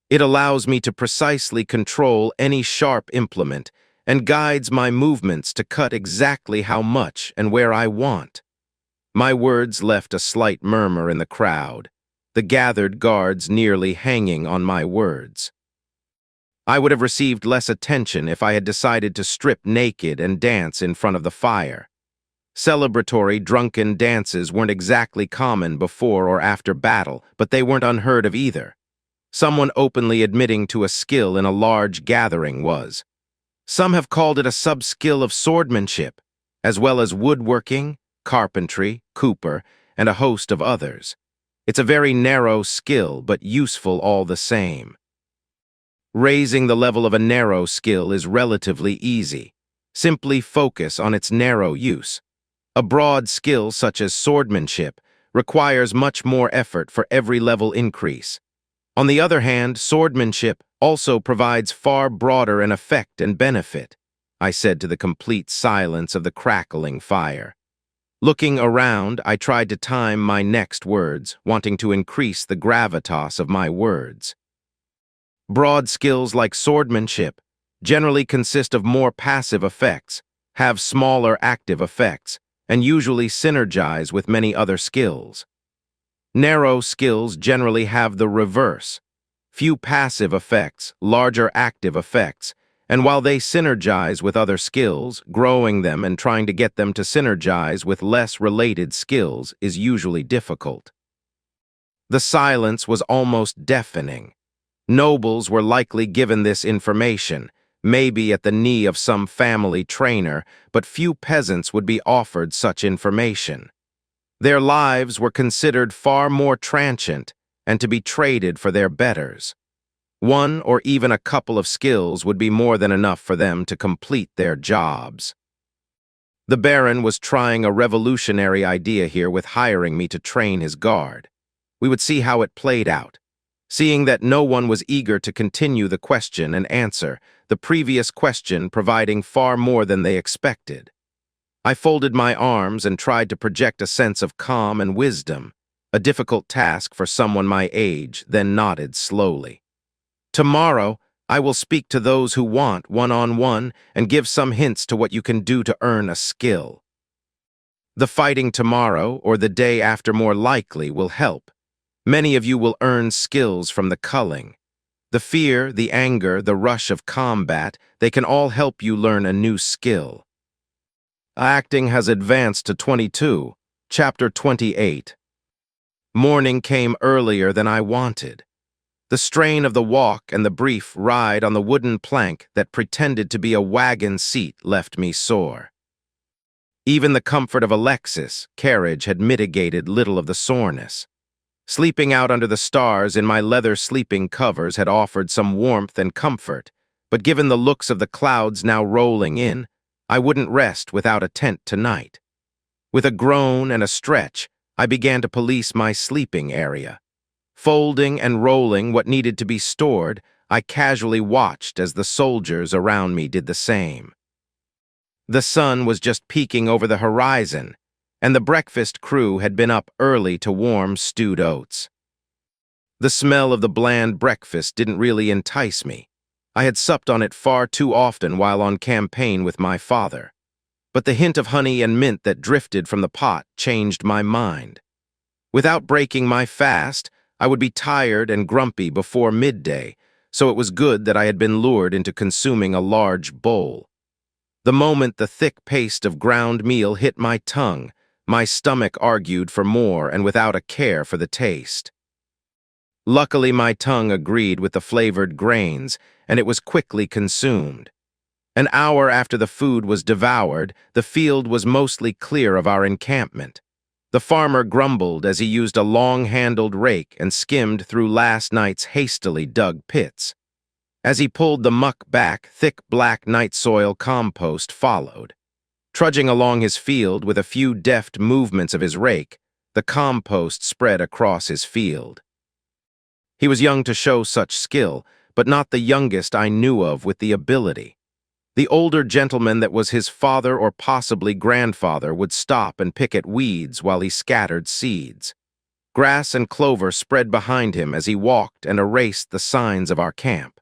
It allows me to precisely control any sharp implement and guides my movements to cut exactly how much and where I want." My words left a slight murmur in the crowd, the gathered guards nearly hanging on my words. I would have received less attention if I had decided to strip naked and dance in front of the fire. Celebratory, drunken dances weren't exactly common before or after battle, but they weren't unheard of either. Someone openly admitting to a skill in a large gathering was. Some have called it a sub-skill of swordsmanship, as well as woodworking, carpentry, cooper, and a host of others. It's a very narrow skill, but useful all the same. Raising the level of a narrow skill is relatively easy. Simply focus on its narrow use. A broad skill such as swordsmanship requires much more effort for every level increase. On the other hand, swordsmanship also provides far broader an effect and benefit, I said to the complete silence of the crackling fire. Looking around, I tried to time my next words, wanting to increase the gravitas of my words. Broad skills like swordsmanship generally consist of more passive effects, have smaller active effects, and usually synergize with many other skills. Narrow skills generally have the reverse. Few passive effects, larger active effects, and while they synergize with other skills, growing them and trying to get them to synergize with less related skills is usually difficult. The silence was almost deafening. Nobles were likely given this information, maybe at the knee of some family trainer, but few peasants would be offered such information. Their lives were considered far more transient and to be traded for their betters. One or even a couple of skills would be more than enough for them to complete their jobs. The Baron was trying a revolutionary idea here with hiring me to train his guard. We would see how it played out. Seeing that no one was eager to continue the question and answer, the previous question providing far more than they expected. I folded my arms and tried to project a sense of calm and wisdom, a difficult task for someone my age, then nodded slowly. "Tomorrow, I will speak to those who want one-on-one and give some hints to what you can do to earn a skill. The fighting tomorrow, or the day after more likely, will help. Many of you will earn skills from the culling. The fear, the anger, the rush of combat, they can all help you learn a new skill. Acting has advanced to 22, Chapter 28. Morning came earlier than I wanted. The strain of the walk and the brief ride on the wooden plank that pretended to be a wagon seat left me sore. Even the comfort of Alexis' carriage had mitigated little of the soreness. Sleeping out under the stars in my leather sleeping covers had offered some warmth and comfort, but given the looks of the clouds now rolling in, I wouldn't rest without a tent tonight. With a groan and a stretch, I began to police my sleeping area. Folding and rolling what needed to be stored, I casually watched as the soldiers around me did the same. The sun was just peeking over the horizon, and the breakfast crew had been up early to warm stewed oats. The smell of the bland breakfast didn't really entice me. I had supped on it far too often while on campaign with my father. But the hint of honey and mint that drifted from the pot changed my mind. Without breaking my fast, I would be tired and grumpy before midday, so it was good that I had been lured into consuming a large bowl. The moment the thick paste of ground meal hit my tongue, my stomach argued for more and without a care for the taste. Luckily, my tongue agreed with the flavored grains, and it was quickly consumed. An hour after the food was devoured, the field was mostly clear of our encampment. The farmer grumbled as he used a long-handled rake and skimmed through last night's hastily dug pits. As he pulled the muck back, thick black night soil compost followed. Trudging along his field with a few deft movements of his rake, the compost spread across his field. He was young to show such skill, but not the youngest I knew of with the ability. The older gentleman that was his father or possibly grandfather would stop and pick at weeds while he scattered seeds. Grass and clover spread behind him as he walked and erased the signs of our camp.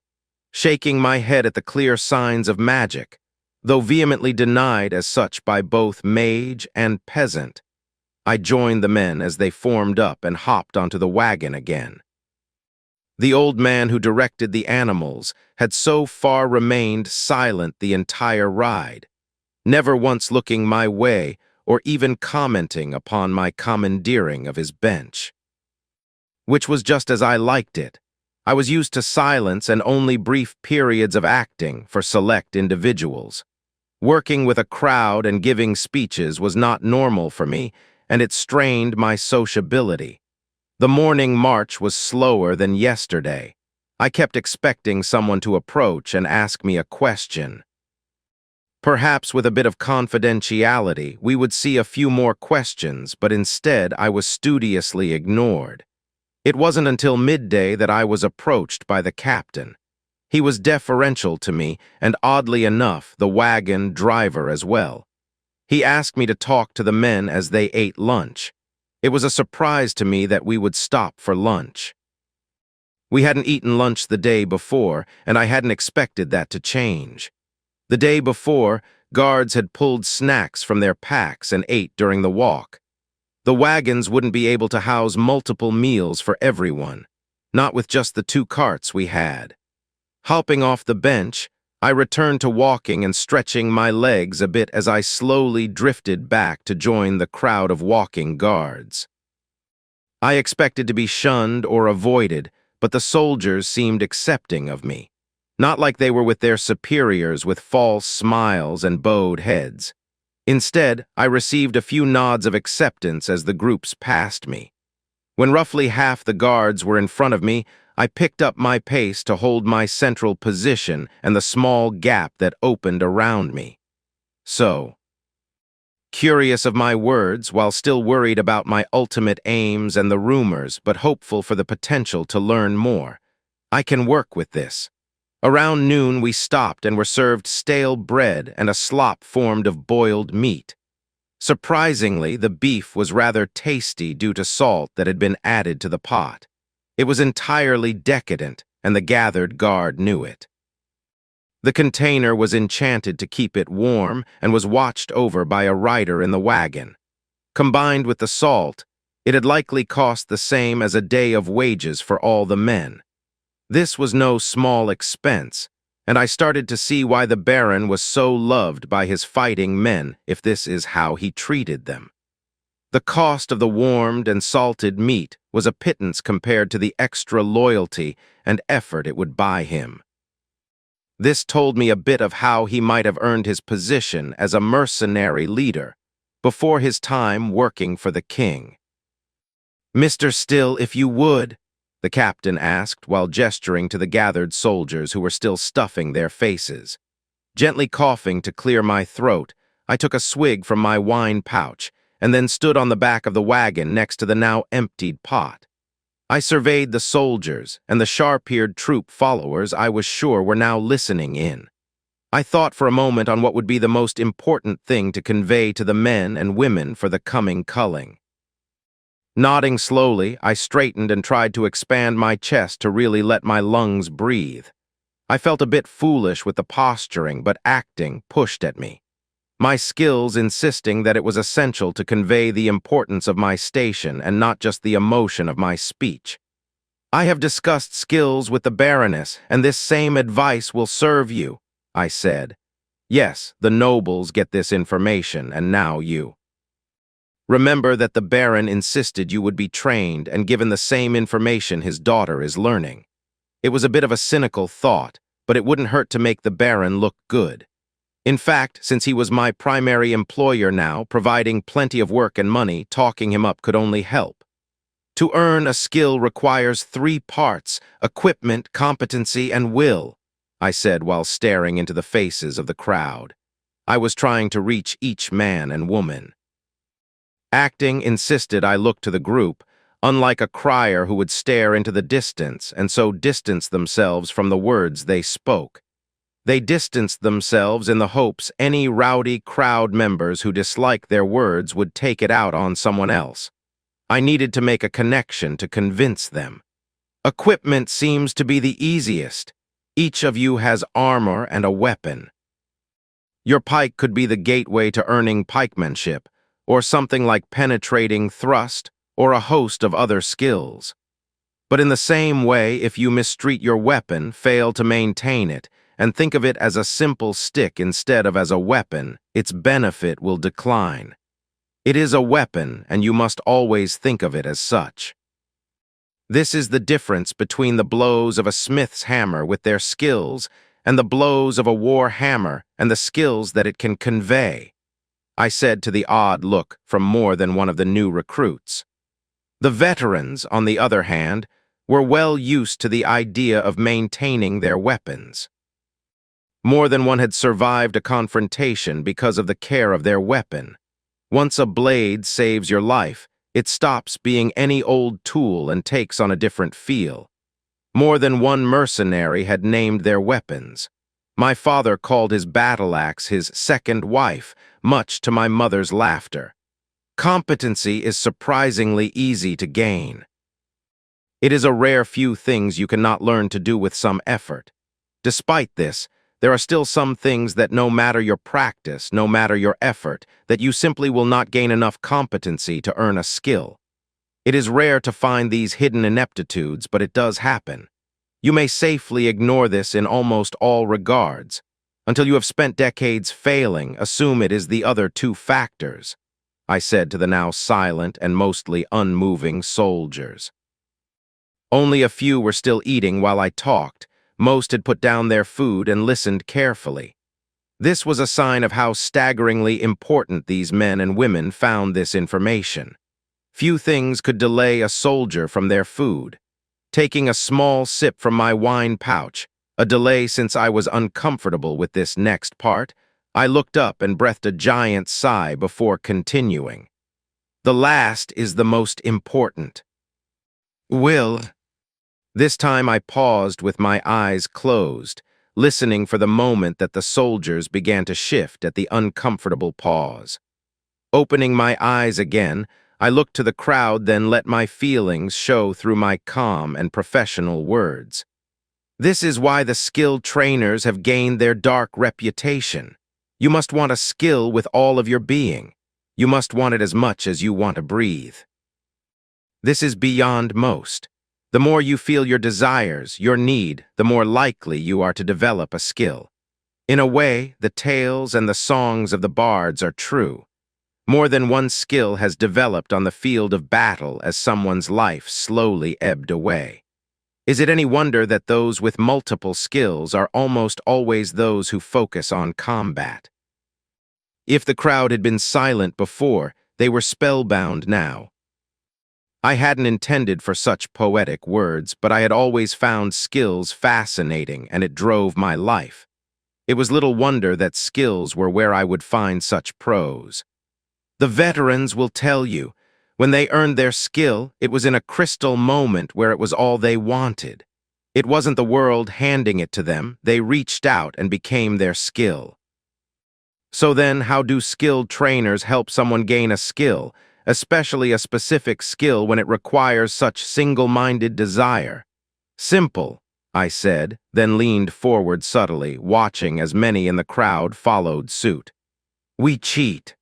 Shaking my head at the clear signs of magic, though vehemently denied as such by both mage and peasant, I joined the men as they formed up and hopped onto the wagon again. The old man who directed the animals had so far remained silent the entire ride, never once looking my way or even commenting upon my commandeering of his bench. Which was just as I liked it. I was used to silence and only brief periods of acting for select individuals. Working with a crowd and giving speeches was not normal for me, and it strained my sociability. The morning march was slower than yesterday. I kept expecting someone to approach and ask me a question. Perhaps with a bit of confidentiality, we would see a few more questions, but instead I was studiously ignored. It wasn't until midday that I was approached by the captain. He was deferential to me, and oddly enough, the wagon driver as well. He asked me to talk to the men as they ate lunch. It was a surprise to me that we would stop for lunch. We hadn't eaten lunch the day before, and I hadn't expected that to change. The day before, guards had pulled snacks from their packs and ate during the walk. The wagons wouldn't be able to house multiple meals for everyone, not with just the 2 carts we had. Hopping off the bench, I returned to walking and stretching my legs a bit as I slowly drifted back to join the crowd of walking guards. I expected to be shunned or avoided, but the soldiers seemed accepting of me, not like they were with their superiors with false smiles and bowed heads. Instead, I received a few nods of acceptance as the groups passed me. When roughly half the guards were in front of me, I picked up my pace to hold my central position and the small gap that opened around me. So, curious of my words, while still worried about my ultimate aims and the rumors, but hopeful for the potential to learn more, I can work with this. Around noon, we stopped and were served stale bread and a slop formed of boiled meat. Surprisingly, the beef was rather tasty due to salt that had been added to the pot. It was entirely decadent, and the gathered guard knew it. The container was enchanted to keep it warm and was watched over by a rider in the wagon. Combined with the salt, it had likely cost the same as a day of wages for all the men. This was no small expense, and I started to see why the Baron was so loved by his fighting men if this is how he treated them. The cost of the warmed and salted meat was a pittance compared to the extra loyalty and effort it would buy him. This told me a bit of how he might have earned his position as a mercenary leader before his time working for the king. "Mr. Still, if you would," the captain asked while gesturing to the gathered soldiers who were still stuffing their faces. Gently coughing to clear my throat, I took a swig from my wine pouch and then stood on the back of the wagon next to the now emptied pot. I surveyed the soldiers and the sharp-eared troop followers I was sure were now listening in. I thought for a moment on what would be the most important thing to convey to the men and women for the coming culling. Nodding slowly, I straightened and tried to expand my chest to really let my lungs breathe. I felt a bit foolish with the posturing, but acting pushed at me. My skills insisting that it was essential to convey the importance of my station and not just the emotion of my speech. "I have discussed skills with the Baroness, and this same advice will serve you," I said. "Yes, the nobles get this information, and now you. Remember that the Baron insisted you would be trained and given the same information his daughter is learning." It was a bit of a cynical thought, but it wouldn't hurt to make the Baron look good. In fact, since he was my primary employer now, providing plenty of work and money, talking him up could only help. To earn a skill requires 3 parts: equipment, competency, and will, I said while staring into the faces of the crowd. I was trying to reach each man and woman. Acting insisted I look to the group, unlike a crier who would stare into the distance and so distance themselves from the words they spoke. They distanced themselves in the hopes any rowdy crowd members who disliked their words would take it out on someone else. I needed to make a connection to convince them. Equipment seems to be the easiest. Each of you has armor and a weapon. Your pike could be the gateway to earning pikemanship, or something like penetrating thrust, or a host of other skills. But in the same way, if you mistreat your weapon, fail to maintain it, and think of it as a simple stick instead of as a weapon, its benefit will decline. It is a weapon, and you must always think of it as such. This is the difference between the blows of a smith's hammer with their skills and the blows of a war hammer and the skills that it can convey, I said to the odd look from more than one of the new recruits. The veterans, on the other hand, were well used to the idea of maintaining their weapons. More than one had survived a confrontation because of the care of their weapon. Once a blade saves your life, it stops being any old tool and takes on a different feel. More than one mercenary had named their weapons. My father called his battle axe his second wife, much to my mother's laughter. Competency is surprisingly easy to gain. It is a rare few things you cannot learn to do with some effort. Despite this, there are still some things that no matter your practice, no matter your effort, that you simply will not gain enough competency to earn a skill. It is rare to find these hidden ineptitudes, but it does happen. You may safely ignore this in almost all regards. Until you have spent decades failing, assume it is the other 2 factors, I said to the now silent and mostly unmoving soldiers. Only a few were still eating while I talked. Most had put down their food and listened carefully. This was a sign of how staggeringly important these men and women found this information. Few things could delay a soldier from their food. Taking a small sip from my wine pouch, a delay since I was uncomfortable with this next part, I looked up and breathed a giant sigh before continuing. The last is the most important. Will. This time I paused with my eyes closed, listening for the moment that the soldiers began to shift at the uncomfortable pause. Opening my eyes again, I looked to the crowd, then let my feelings show through my calm and professional words. This is why the skilled trainers have gained their dark reputation. You must want a skill with all of your being. You must want it as much as you want to breathe. This is beyond most. The more you feel your desires, your need, the more likely you are to develop a skill. In a way, the tales and the songs of the bards are true. More than one skill has developed on the field of battle as someone's life slowly ebbed away. Is it any wonder that those with multiple skills are almost always those who focus on combat? If the crowd had been silent before, they were spellbound now. I hadn't intended for such poetic words, but I had always found skills fascinating, and it drove my life. It was little wonder that skills were where I would find such prose. The veterans will tell you, when they earned their skill, it was in a crystal moment where it was all they wanted. It wasn't the world handing it to them, they reached out and became their skill. So then, how do skilled trainers help someone gain a skill, especially a specific skill when it requires such single-minded desire? Simple, I said, then leaned forward subtly, watching as many in the crowd followed suit. We cheat.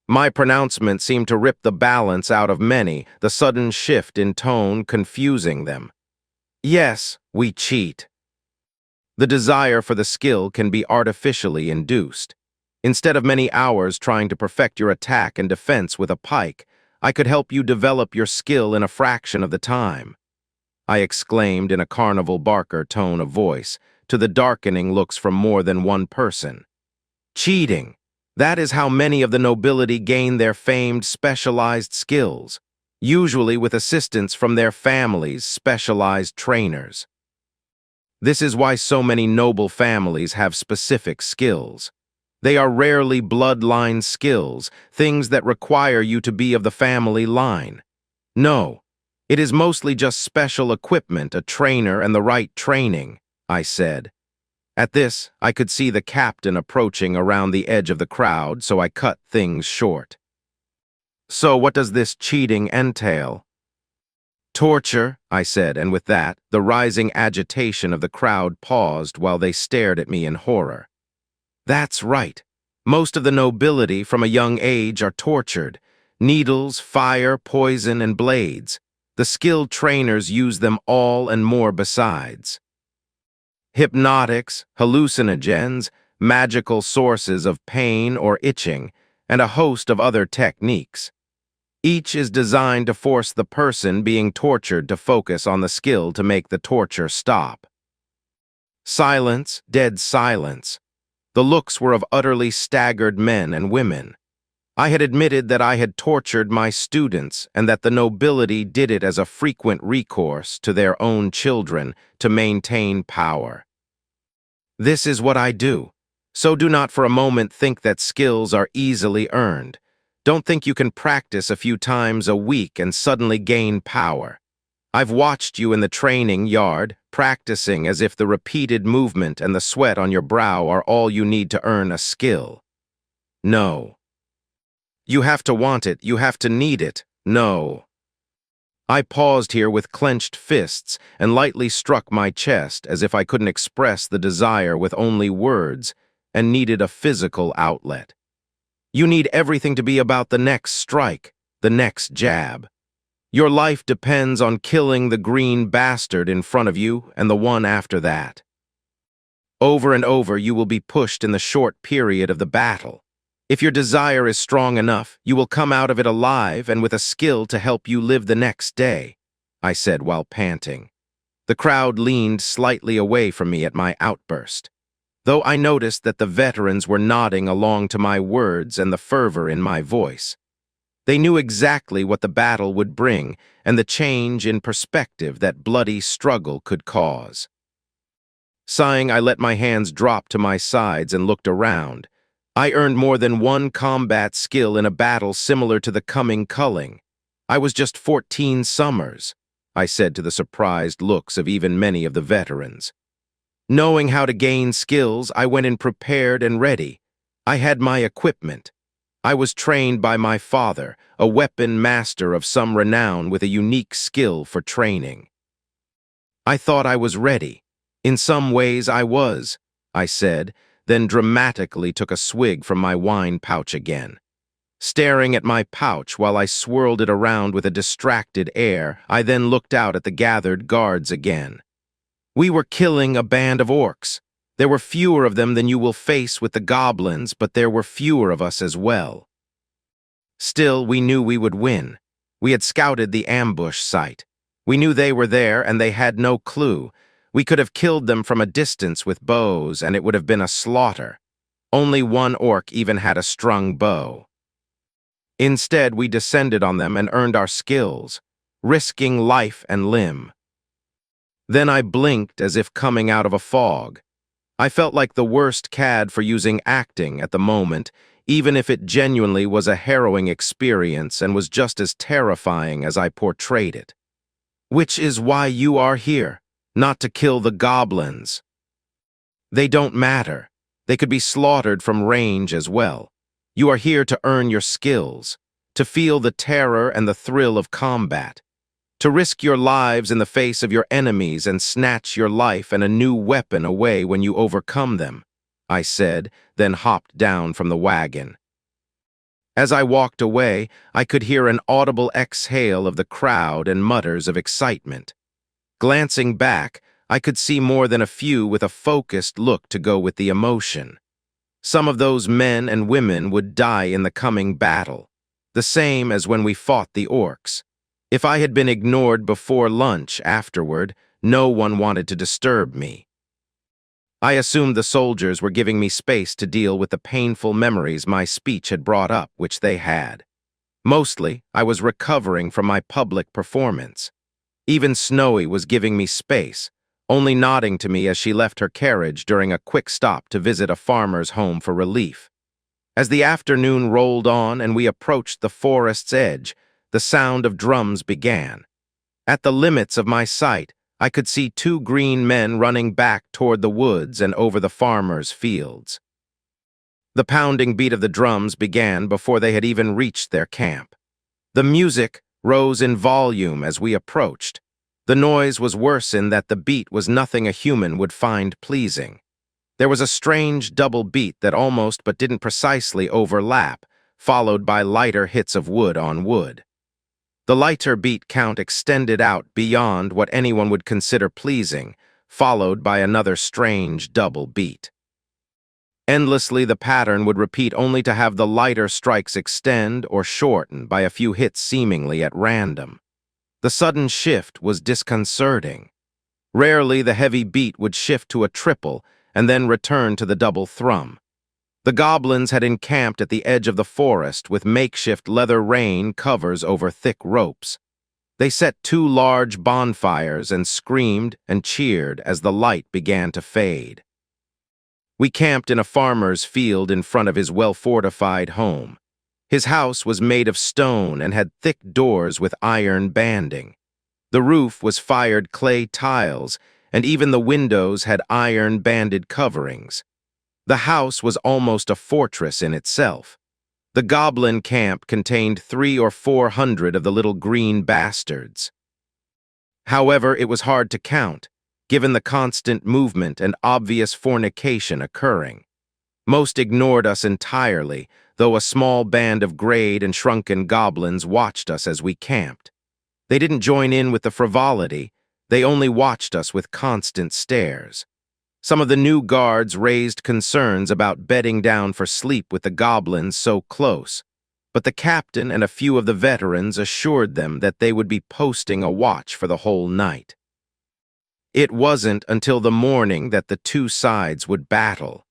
My pronouncement seemed to rip the balance out of many, the sudden shift in tone confusing them. Yes, we cheat. The desire for the skill can be artificially induced. Instead of many hours trying to perfect your attack and defense with a pike, I could help you develop your skill in a fraction of the time. I exclaimed in a carnival barker tone of voice, to the darkening looks from more than one person. Cheating! That is how many of the nobility gain their famed specialized skills, usually with assistance from their families' specialized trainers. This is why so many noble families have specific skills. They are rarely bloodline skills, things that require you to be of the family line. No, it is mostly just special equipment, a trainer, and the right training, I said. At this, I could see the captain approaching around the edge of the crowd, so I cut things short. So what does this cheating entail? Torture, I said, and with that, the rising agitation of the crowd paused while they stared at me in horror. That's right. Most of the nobility from a young age are tortured. Needles, fire, poison, and blades. The skilled trainers use them all and more besides. Hypnotics, hallucinogens, magical sources of pain or itching, and a host of other techniques. Each is designed to force the person being tortured to focus on the skill to make the torture stop. Silence, dead silence. The looks were of utterly staggered men and women. I had admitted that I had tortured my students and that the nobility did it as a frequent recourse to their own children to maintain power. This is what I do, so do not for a moment think that skills are easily earned. Don't think you can practice a few times a week and suddenly gain power. I've watched you in the training yard, practicing as if the repeated movement and the sweat on your brow are all you need to earn a skill. No. You have to want it, you have to need it. No. I paused here with clenched fists and lightly struck my chest as if I couldn't express the desire with only words and needed a physical outlet. You need everything to be about the next strike, the next jab. Your life depends on killing the green bastard in front of you and the one after that. Over and over you will be pushed in the short period of the battle. If your desire is strong enough, you will come out of it alive and with a skill to help you live the next day, I said while panting. The crowd leaned slightly away from me at my outburst, though I noticed that the veterans were nodding along to my words and the fervor in my voice. They knew exactly what the battle would bring and the change in perspective that bloody struggle could cause. Sighing, I let my hands drop to my sides and looked around. I earned more than one combat skill in a battle similar to the coming culling. I was just 14 summers, I said to the surprised looks of even many of the veterans. Knowing how to gain skills, I went in prepared and ready. I had my equipment. I was trained by my father, a weapon master of some renown with a unique skill for training. I thought I was ready. In some ways I was, I said, then dramatically took a swig from my wine pouch again. Staring at my pouch while I swirled it around with a distracted air, I then looked out at the gathered guards again. We were killing a band of orcs. There were fewer of them than you will face with the goblins, but there were fewer of us as well. Still, we knew we would win. We had scouted the ambush site. We knew they were there, and they had no clue. We could have killed them from a distance with bows, and it would have been a slaughter. Only one orc even had a strung bow. Instead, we descended on them and earned our skills, risking life and limb. Then I blinked as if coming out of a fog. I felt like the worst cad for using acting at the moment, even if it genuinely was a harrowing experience and was just as terrifying as I portrayed it. Which is why you are here, not to kill the goblins. They don't matter. They could be slaughtered from range as well. You are here to earn your skills, to feel the terror and the thrill of combat, to risk your lives in the face of your enemies and snatch your life and a new weapon away when you overcome them, I said, then hopped down from the wagon. As I walked away, I could hear an audible exhale of the crowd and mutters of excitement. Glancing back, I could see more than a few with a focused look to go with the emotion. Some of those men and women would die in the coming battle, the same as when we fought the orcs. If I had been ignored before lunch afterward, no one wanted to disturb me. I assumed the soldiers were giving me space to deal with the painful memories my speech had brought up, which they had. Mostly, I was recovering from my public performance. Even Snowy was giving me space, only nodding to me as she left her carriage during a quick stop to visit a farmer's home for relief. As the afternoon rolled on and we approached the forest's edge, the sound of drums began. At the limits of my sight, I could see two green men running back toward the woods and over the farmer's fields. The pounding beat of the drums began before they had even reached their camp. The music rose in volume as we approached. The noise was worse in that the beat was nothing a human would find pleasing. There was a strange double beat that almost but didn't precisely overlap, followed by lighter hits of wood on wood. The lighter beat count extended out beyond what anyone would consider pleasing, followed by another strange double beat. Endlessly, the pattern would repeat only to have the lighter strikes extend or shorten by a few hits seemingly at random. The sudden shift was disconcerting. Rarely the heavy beat would shift to a triple and then return to the double thrum. The goblins had encamped at the edge of the forest with makeshift leather rain covers over thick ropes. They set two large bonfires and screamed and cheered as the light began to fade. We camped in a farmer's field in front of his well-fortified home. His house was made of stone and had thick doors with iron banding. The roof was fired clay tiles, and even the windows had iron-banded coverings. The house was almost a fortress in itself. The goblin camp contained 300 or 400 of the little green bastards. However, it was hard to count, given the constant movement and obvious fornication occurring. Most ignored us entirely, though a small band of grayed and shrunken goblins watched us as we camped. They didn't join in with the frivolity, they only watched us with constant stares. Some of the new guards raised concerns about bedding down for sleep with the goblins so close, but the captain and a few of the veterans assured them that they would be posting a watch for the whole night. It wasn't until the morning that the two sides would battle.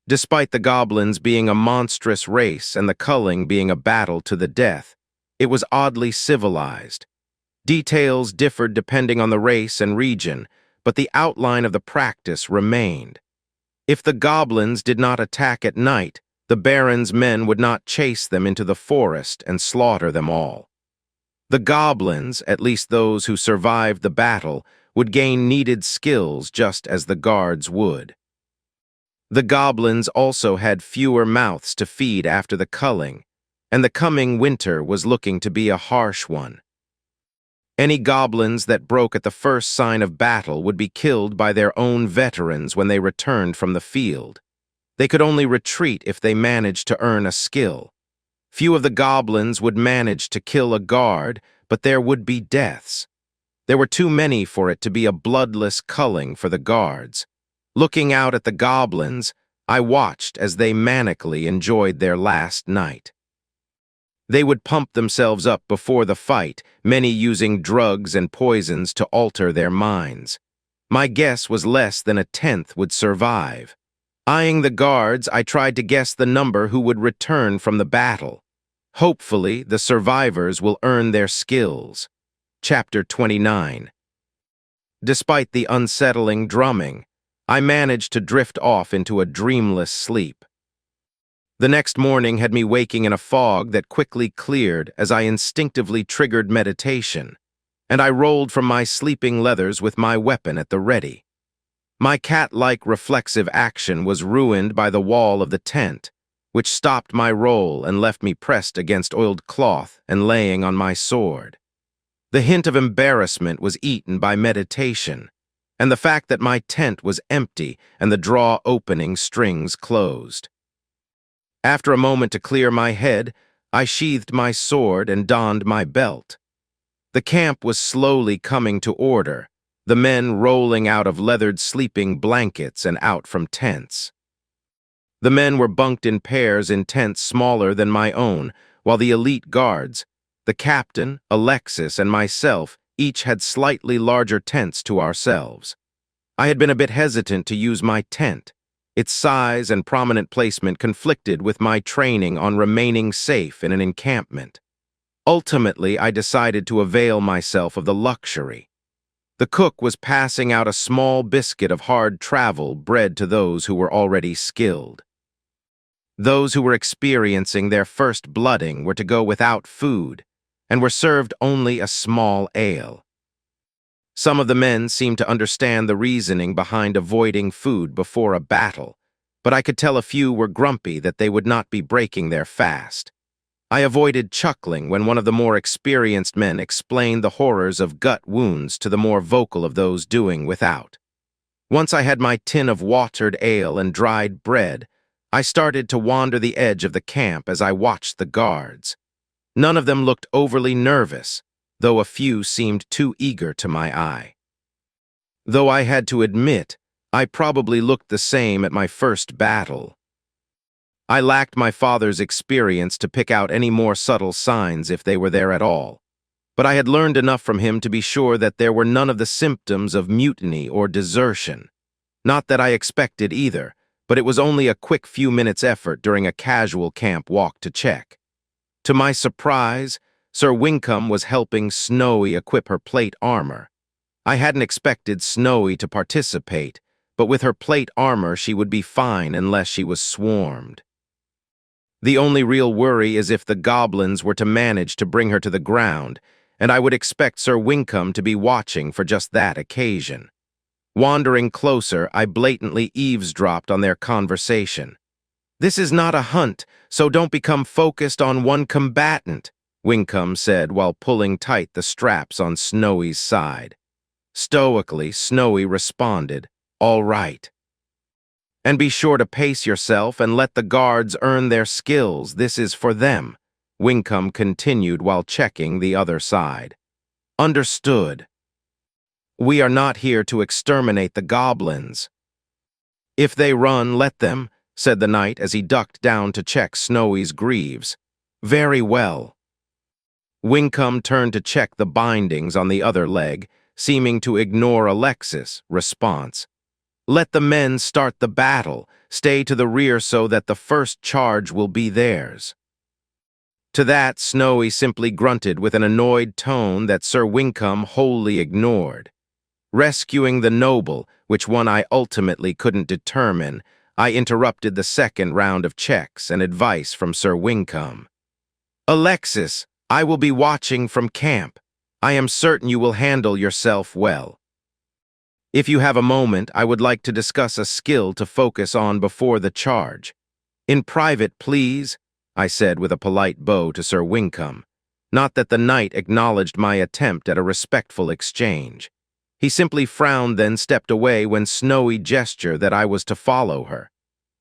Despite the goblins being a monstrous race and the culling being a battle to the death, it was oddly civilized. Details differed depending on the race and region, but the outline of the practice remained. If the goblins did not attack at night, the Baron's men would not chase them into the forest and slaughter them all. The goblins, at least those who survived the battle, would gain needed skills just as the guards would. The goblins also had fewer mouths to feed after the culling, and the coming winter was looking to be a harsh one. Any goblins that broke at the first sign of battle would be killed by their own veterans when they returned from the field. They could only retreat if they managed to earn a skill. Few of the goblins would manage to kill a guard, but there would be deaths. There were too many for it to be a bloodless culling for the guards. Looking out at the goblins, I watched as they manically enjoyed their last night. They would pump themselves up before the fight, many using drugs and poisons to alter their minds. My guess was less than a tenth would survive. Eyeing the guards, I tried to guess the number who would return from the battle. Hopefully, the survivors will earn their skills. Chapter 29. Despite the unsettling drumming, I managed to drift off into a dreamless sleep. The next morning had me waking in a fog that quickly cleared as I instinctively triggered meditation, and I rolled from my sleeping leathers with my weapon at the ready. My cat-like reflexive action was ruined by the wall of the tent, which stopped my roll and left me pressed against oiled cloth and laying on my sword. The hint of embarrassment was eaten by meditation, and the fact that my tent was empty and the drawer opening strings closed. After a moment to clear my head, I sheathed my sword and donned my belt. The camp was slowly coming to order, the men rolling out of leathered sleeping blankets and out from tents. The men were bunked in pairs in tents smaller than my own, while the elite guards, the captain, Alexis, and myself each had slightly larger tents to ourselves. I had been a bit hesitant to use my tent. Its size and prominent placement conflicted with my training on remaining safe in an encampment. Ultimately, I decided to avail myself of the luxury. The cook was passing out a small biscuit of hard travel bred to those who were already skilled. Those who were experiencing their first blooding were to go without food and were served only a small ale. Some of the men seemed to understand the reasoning behind avoiding food before a battle, but I could tell a few were grumpy that they would not be breaking their fast. I avoided chuckling when one of the more experienced men explained the horrors of gut wounds to the more vocal of those doing without. Once I had my tin of watered ale and dried bread, I started to wander the edge of the camp as I watched the guards. None of them looked overly nervous, though a few seemed too eager to my eye. Though I had to admit, I probably looked the same at my first battle. I lacked my father's experience to pick out any more subtle signs if they were there at all, but I had learned enough from him to be sure that there were none of the symptoms of mutiny or desertion. Not that I expected either, but it was only a quick few minutes' effort during a casual camp walk to check. To my surprise, Sir Wincombe was helping Snowy equip her plate armor. I hadn't expected Snowy to participate, but with her plate armor she would be fine unless she was swarmed. The only real worry is if the goblins were to manage to bring her to the ground, and I would expect Sir Wincombe to be watching for just that occasion. Wandering closer, I blatantly eavesdropped on their conversation. "This is not a hunt, so don't become focused on one combatant," Wincombe said while pulling tight the straps on Snowy's side. Stoically, Snowy responded, "All right. And be sure to pace yourself and let the guards earn their skills. This is for them," Wincombe continued while checking the other side. "Understood. We are not here to exterminate the goblins." "If they run, let them," said the knight as he ducked down to check Snowy's greaves. "Very well." Wincombe turned to check the bindings on the other leg, seeming to ignore Alexis' response. "Let the men start the battle. Stay to the rear so that the first charge will be theirs." To that, Snowy simply grunted with an annoyed tone that Sir Wincombe wholly ignored. Rescuing the noble, which one I ultimately couldn't determine, I interrupted the second round of checks and advice from Sir Wincombe. "Alexis, I will be watching from camp. I am certain you will handle yourself well. If you have a moment, I would like to discuss a skill to focus on before the charge." "In private, please," I said with a polite bow to Sir Wincombe. Not that the knight acknowledged my attempt at a respectful exchange. He simply frowned, then stepped away when Snowy gestured that I was to follow her.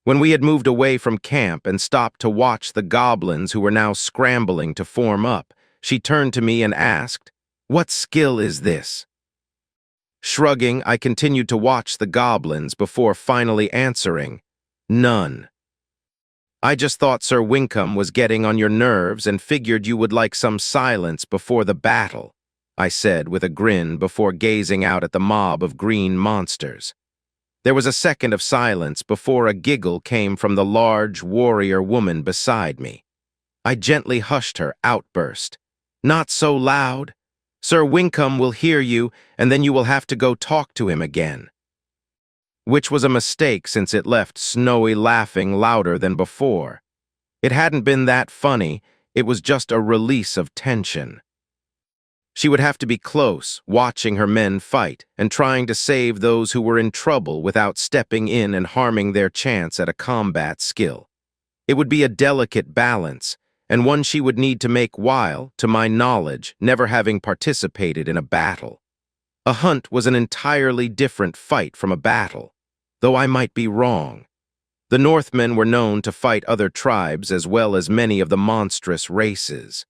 When we had moved away from camp and stopped to watch the goblins who were now scrambling to form up, she turned to me and asked, "What skill is this?" Shrugging, I continued to watch the goblins before finally answering, "None." "I just thought Sir Winkham was getting on your nerves and figured you would like some silence before the battle," I said with a grin before gazing out at the mob of green monsters. There was a second of silence before a giggle came from the large warrior woman beside me. I gently hushed her outburst. "Not so loud. Sir Winkham will hear you, and then you will have to go talk to him again." Which was a mistake since it left Snowy laughing louder than before. It hadn't been that funny, it was just a release of tension. She would have to be close, watching her men fight, and trying to save those who were in trouble without stepping in and harming their chance at a combat skill. It would be a delicate balance, and one she would need to make while, to my knowledge, never having participated in a battle. A hunt was an entirely different fight from a battle, though I might be wrong. The Northmen were known to fight other tribes as well as many of the monstrous races.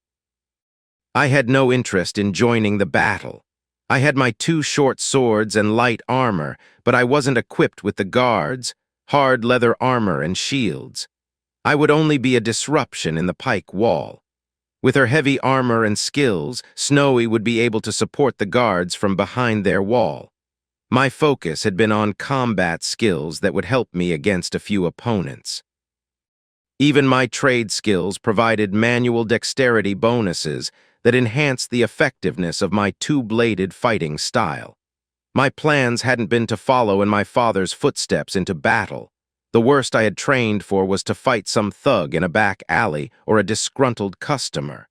I had no interest in joining the battle. I had my 2 short swords and light armor, but I wasn't equipped with the guards, hard leather armor and shields. I would only be a disruption in the pike wall. With her heavy armor and skills, Snowy would be able to support the guards from behind their wall. My focus had been on combat skills that would help me against a few opponents. Even my trade skills provided manual dexterity bonuses that enhanced the effectiveness of my 2-bladed fighting style. My plans hadn't been to follow in my father's footsteps into battle. The worst I had trained for was to fight some thug in a back alley or a disgruntled customer.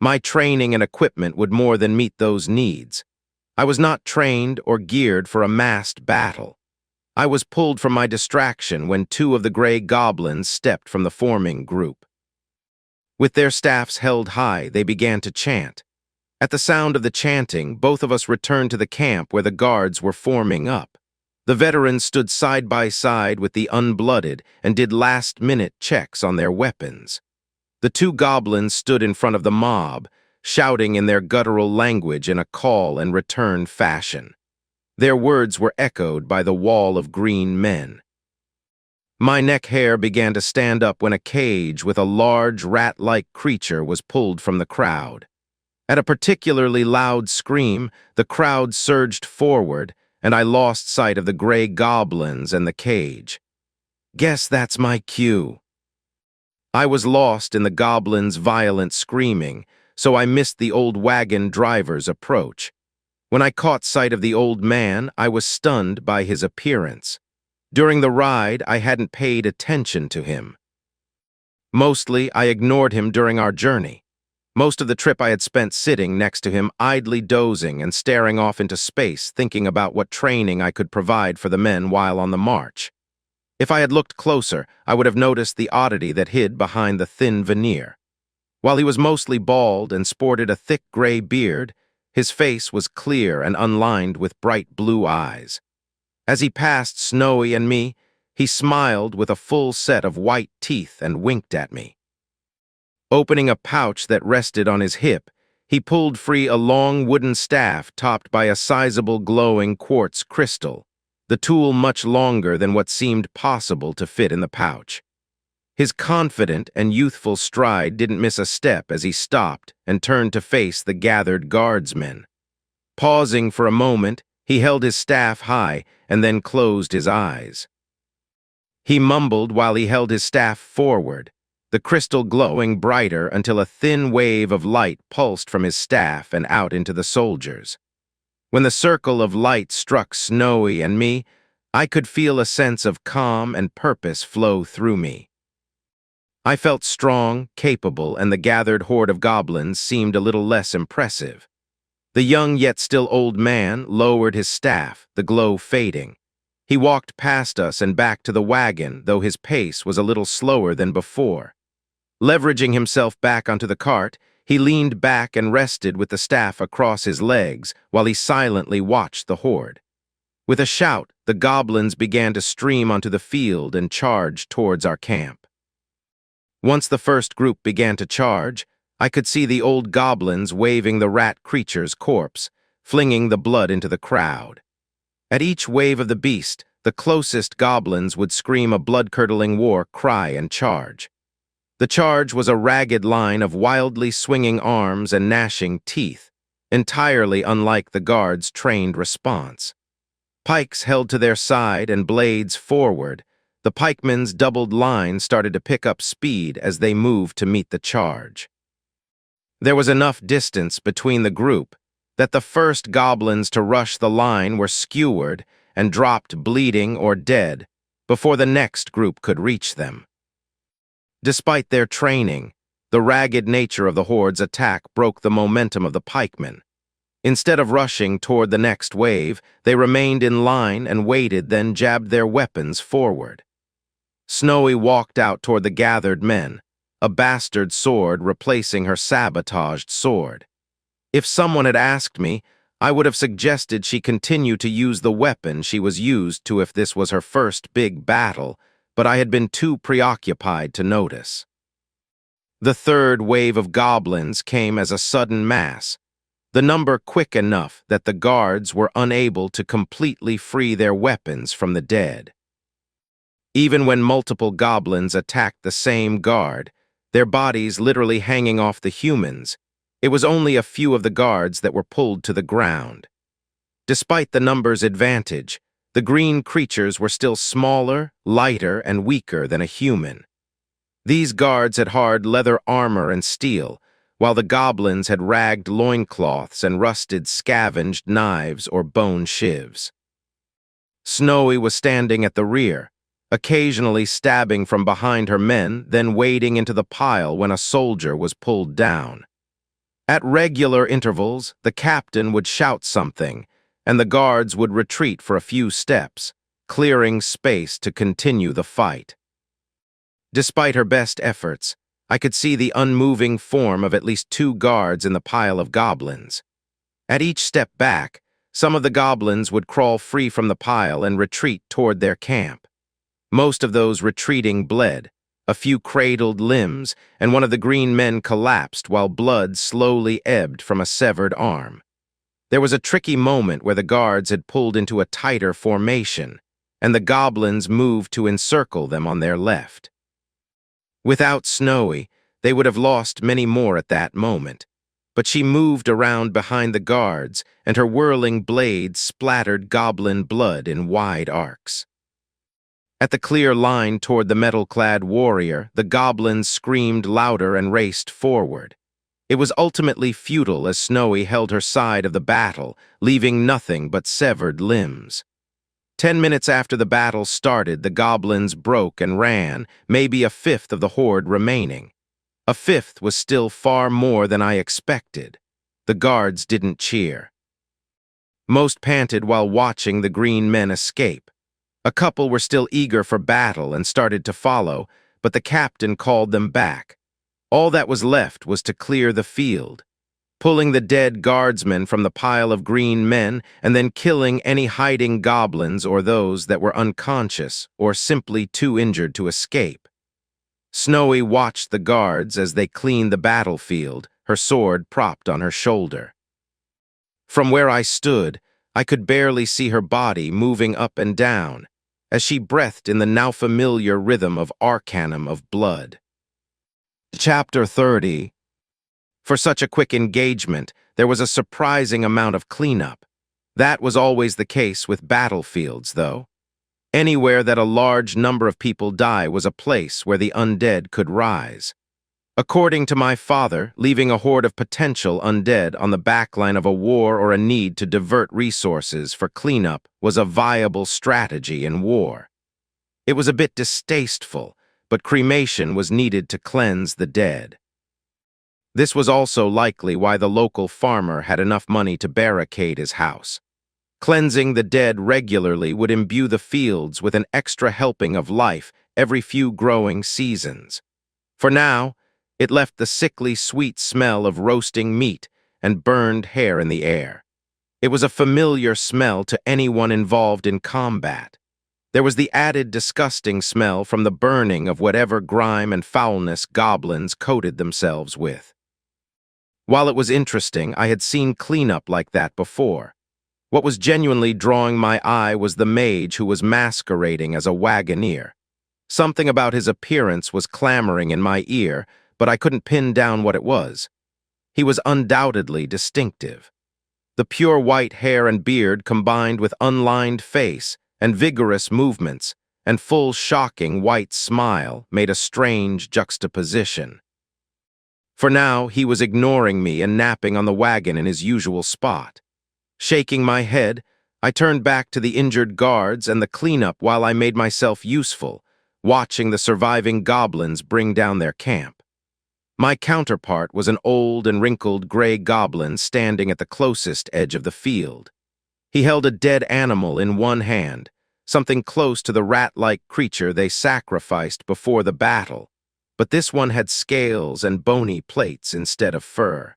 My training and equipment would more than meet those needs. I was not trained or geared for a massed battle. I was pulled from my distraction when 2 of the gray goblins stepped from the forming group. With their staffs held high, they began to chant. At the sound of the chanting, both of us returned to the camp where the guards were forming up. The veterans stood side by side with the unblooded and did last-minute checks on their weapons. The 2 goblins stood in front of the mob, shouting in their guttural language in a call and return fashion. Their words were echoed by the wall of green men. My neck hair began to stand up when a cage with a large rat-like creature was pulled from the crowd. At a particularly loud scream, the crowd surged forward, and I lost sight of the gray goblins and the cage. Guess that's my cue. I was lost in the goblins' violent screaming, so I missed the old wagon driver's approach. When I caught sight of the old man, I was stunned by his appearance. During the ride, I hadn't paid attention to him. Mostly, I ignored him during our journey. Most of the trip I had spent sitting next to him, idly dozing and staring off into space, thinking about what training I could provide for the men while on the march. If I had looked closer, I would have noticed the oddity that hid behind the thin veneer. While he was mostly bald and sported a thick gray beard, his face was clear and unlined with bright blue eyes. As he passed Snowy and me, he smiled with a full set of white teeth and winked at me. Opening a pouch that rested on his hip, he pulled free a long wooden staff topped by a sizable glowing quartz crystal, the tool much longer than what seemed possible to fit in the pouch. His confident and youthful stride didn't miss a step as he stopped and turned to face the gathered guardsmen. Pausing for a moment, he held his staff high and then closed his eyes. He mumbled while he held his staff forward, the crystal glowing brighter until a thin wave of light pulsed from his staff and out into the soldiers. When the circle of light struck Snowy and me, I could feel a sense of calm and purpose flow through me. I felt strong, capable, and the gathered horde of goblins seemed a little less impressive. The young yet still old man lowered his staff, the glow fading. He walked past us and back to the wagon, though his pace was a little slower than before. Leveraging himself back onto the cart, he leaned back and rested with the staff across his legs while he silently watched the horde. With a shout, the goblins began to stream onto the field and charge towards our camp. Once the first group began to charge, I could see the old goblins waving the rat creature's corpse, flinging the blood into the crowd. At each wave of the beast, the closest goblins would scream a blood-curdling war cry and charge. The charge was a ragged line of wildly swinging arms and gnashing teeth, entirely unlike the guards' trained response. Pikes held to their side and blades forward. The pikemen's doubled line started to pick up speed as they moved to meet the charge. There was enough distance between the group that the first goblins to rush the line were skewered and dropped bleeding or dead before the next group could reach them. Despite their training, the ragged nature of the horde's attack broke the momentum of the pikemen. Instead of rushing toward the next wave, they remained in line and waited, then jabbed their weapons forward. Snowy walked out toward the gathered men, a bastard sword replacing her sabotaged sword. If someone had asked me, I would have suggested she continue to use the weapon she was used to if this was her first big battle, but I had been too preoccupied to notice. The third wave of goblins came as a sudden mass, the number quick enough that the guards were unable to completely free their weapons from the dead. Even when multiple goblins attacked the same guard, their bodies literally hanging off the humans, it was only a few of the guards that were pulled to the ground. Despite the numbers' advantage, the green creatures were still smaller, lighter, and weaker than a human. These guards had hard leather armor and steel, while the goblins had ragged loincloths and rusted scavenged knives or bone shivs. Snowy was standing at the rear, occasionally stabbing from behind her men, then wading into the pile when a soldier was pulled down. At regular intervals, the captain would shout something, and the guards would retreat for a few steps, clearing space to continue the fight. Despite her best efforts, I could see the unmoving form of at least 2 guards in the pile of goblins. At each step back, some of the goblins would crawl free from the pile and retreat toward their camp. Most of those retreating bled. A few cradled limbs, and one of the green men collapsed while blood slowly ebbed from a severed arm. There was a tricky moment where the guards had pulled into a tighter formation, and the goblins moved to encircle them on their left. Without Snowy, they would have lost many more at that moment, but she moved around behind the guards, and her whirling blades splattered goblin blood in wide arcs. At the clear line toward the metal-clad warrior, the goblins screamed louder and raced forward. It was ultimately futile as Snowy held her side of the battle, leaving nothing but severed limbs. 10 minutes after the battle started, the goblins broke and ran, maybe a fifth of the horde remaining. A fifth was still far more than I expected. The guards didn't cheer. Most panted while watching the green men escape. A couple were still eager for battle and started to follow, but the captain called them back. All that was left was to clear the field, pulling the dead guardsmen from the pile of green men and then killing any hiding goblins or those that were unconscious or simply too injured to escape. Snowy watched the guards as they cleaned the battlefield, her sword propped on her shoulder. From where I stood, I could barely see her body moving up and down, as she breathed in the now familiar rhythm of arcanum of blood. Chapter 30. For such a quick engagement, there was a surprising amount of cleanup. That was always the case with battlefields, though. Anywhere that a large number of people die was a place where the undead could rise. According to my father, leaving a horde of potential undead on the backline of a war or a need to divert resources for cleanup was a viable strategy in war. It was a bit distasteful, but cremation was needed to cleanse the dead. This was also likely why the local farmer had enough money to barricade his house. Cleansing the dead regularly would imbue the fields with an extra helping of life every few growing seasons. For now, it left the sickly sweet smell of roasting meat and burned hair in the air. It was a familiar smell to anyone involved in combat. There was the added disgusting smell from the burning of whatever grime and foulness goblins coated themselves with. While it was interesting, I had seen cleanup like that before. What was genuinely drawing my eye was the mage who was masquerading as a wagoneer. Something about his appearance was clamoring in my ear, but I couldn't pin down what it was. He was undoubtedly distinctive. The pure white hair and beard combined with unlined face and vigorous movements and full shocking white smile made a strange juxtaposition. For now, he was ignoring me and napping on the wagon in his usual spot. Shaking my head, I turned back to the injured guards and the cleanup while I made myself useful, watching the surviving goblins bring down their camp. My counterpart was an old and wrinkled gray goblin standing at the closest edge of the field. He held a dead animal in one hand, something close to the rat-like creature they sacrificed before the battle, but this one had scales and bony plates instead of fur.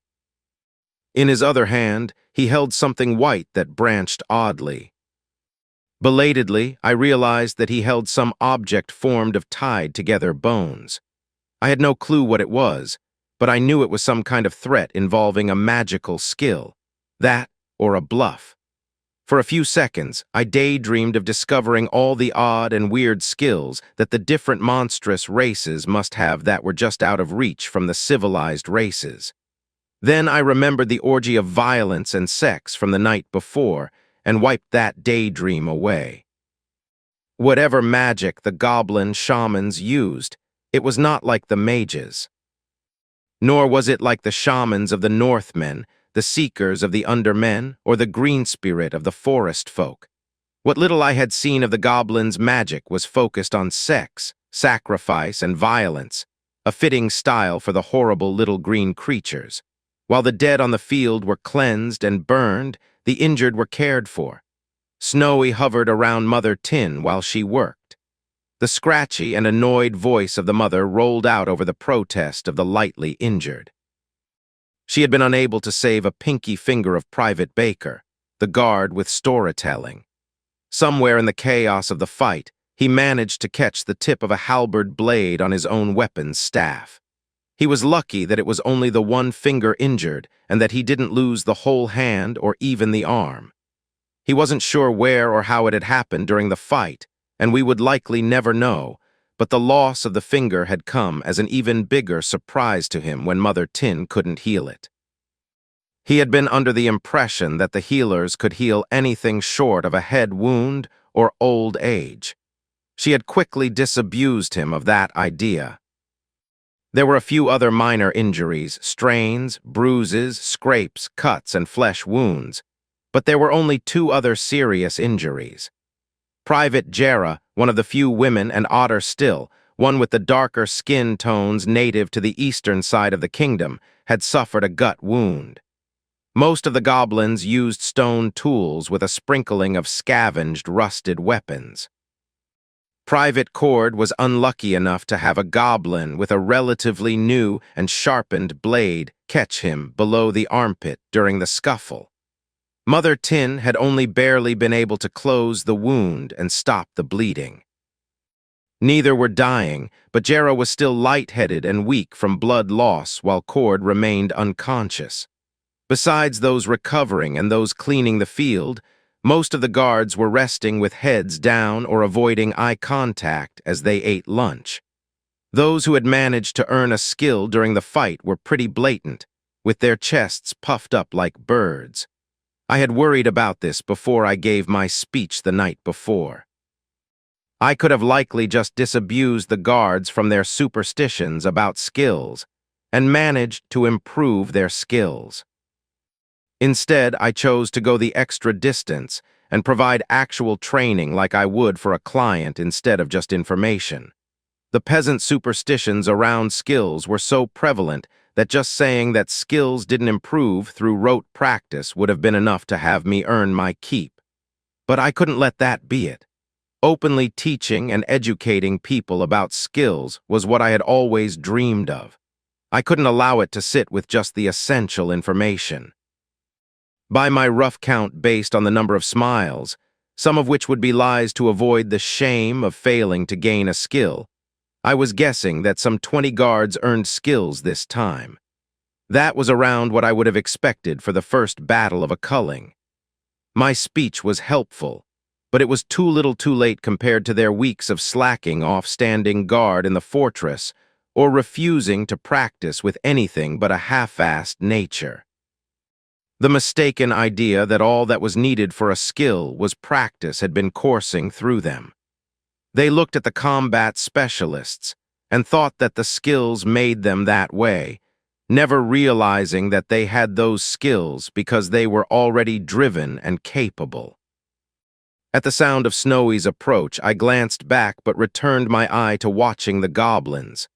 In his other hand, he held something white that branched oddly. Belatedly, I realized that he held some object formed of tied-together bones. I had no clue what it was, but I knew it was some kind of threat involving a magical skill. That, or a bluff. For a few seconds, I daydreamed of discovering all the odd and weird skills that the different monstrous races must have that were just out of reach from the civilized races. Then I remembered the orgy of violence and sex from the night before and wiped that daydream away. Whatever magic the goblin shamans used, it was not like the mages. Nor was it like the shamans of the Northmen, the seekers of the undermen, or the green spirit of the forest folk. What little I had seen of the goblins' magic was focused on sex, sacrifice, and violence, a fitting style for the horrible little green creatures. While the dead on the field were cleansed and burned, the injured were cared for. Snowy hovered around Mother Tin while she worked. The scratchy and annoyed voice of the mother rolled out over the protest of the lightly injured. She had been unable to save a pinky finger of Private Baker, the guard with storytelling. Somewhere in the chaos of the fight, he managed to catch the tip of a halberd blade on his own weapon's staff. He was lucky that it was only the one finger injured and that he didn't lose the whole hand or even the arm. He wasn't sure where or how it had happened during the fight, and we would likely never know, but the loss of the finger had come as an even bigger surprise to him when Mother Tin couldn't heal it. He had been under the impression that the healers could heal anything short of a head wound or old age. She had quickly disabused him of that idea. There were a few other minor injuries, strains, bruises, scrapes, cuts, and flesh wounds, but there were only 2 other serious injuries. Private Jera, one of the few women, and Otter Still, one with the darker skin tones native to the eastern side of the kingdom, had suffered a gut wound. Most of the goblins used stone tools with a sprinkling of scavenged, rusted weapons. Private Cord was unlucky enough to have a goblin with a relatively new and sharpened blade catch him below the armpit during the scuffle. Mother Tin had only barely been able to close the wound and stop the bleeding. Neither were dying, but Jera was still lightheaded and weak from blood loss while Cord remained unconscious. Besides those recovering and those cleaning the field, most of the guards were resting with heads down or avoiding eye contact as they ate lunch. Those who had managed to earn a skill during the fight were pretty blatant, with their chests puffed up like birds. I had worried about this before I gave my speech the night before. I could have likely just disabused the guards from their superstitions about skills and managed to improve their skills. Instead, I chose to go the extra distance and provide actual training like I would for a client instead of just information. The peasant superstitions around skills were so prevalent that just saying that skills didn't improve through rote practice would have been enough to have me earn my keep. But I couldn't let that be it. Openly teaching and educating people about skills was what I had always dreamed of. I couldn't allow it to sit with just the essential information. By my rough count based on the number of smiles, some of which would be lies to avoid the shame of failing to gain a skill, I was guessing that some 20 guards earned skills this time. That was around what I would have expected for the first battle of a culling. My speech was helpful, but it was too little too late compared to their weeks of slacking off standing guard in the fortress or refusing to practice with anything but a half-assed nature. The mistaken idea that all that was needed for a skill was practice had been coursing through them. They looked at the combat specialists and thought that the skills made them that way, never realizing that they had those skills because they were already driven and capable. At the sound of Snowy's approach, I glanced back but returned my eye to watching the goblins.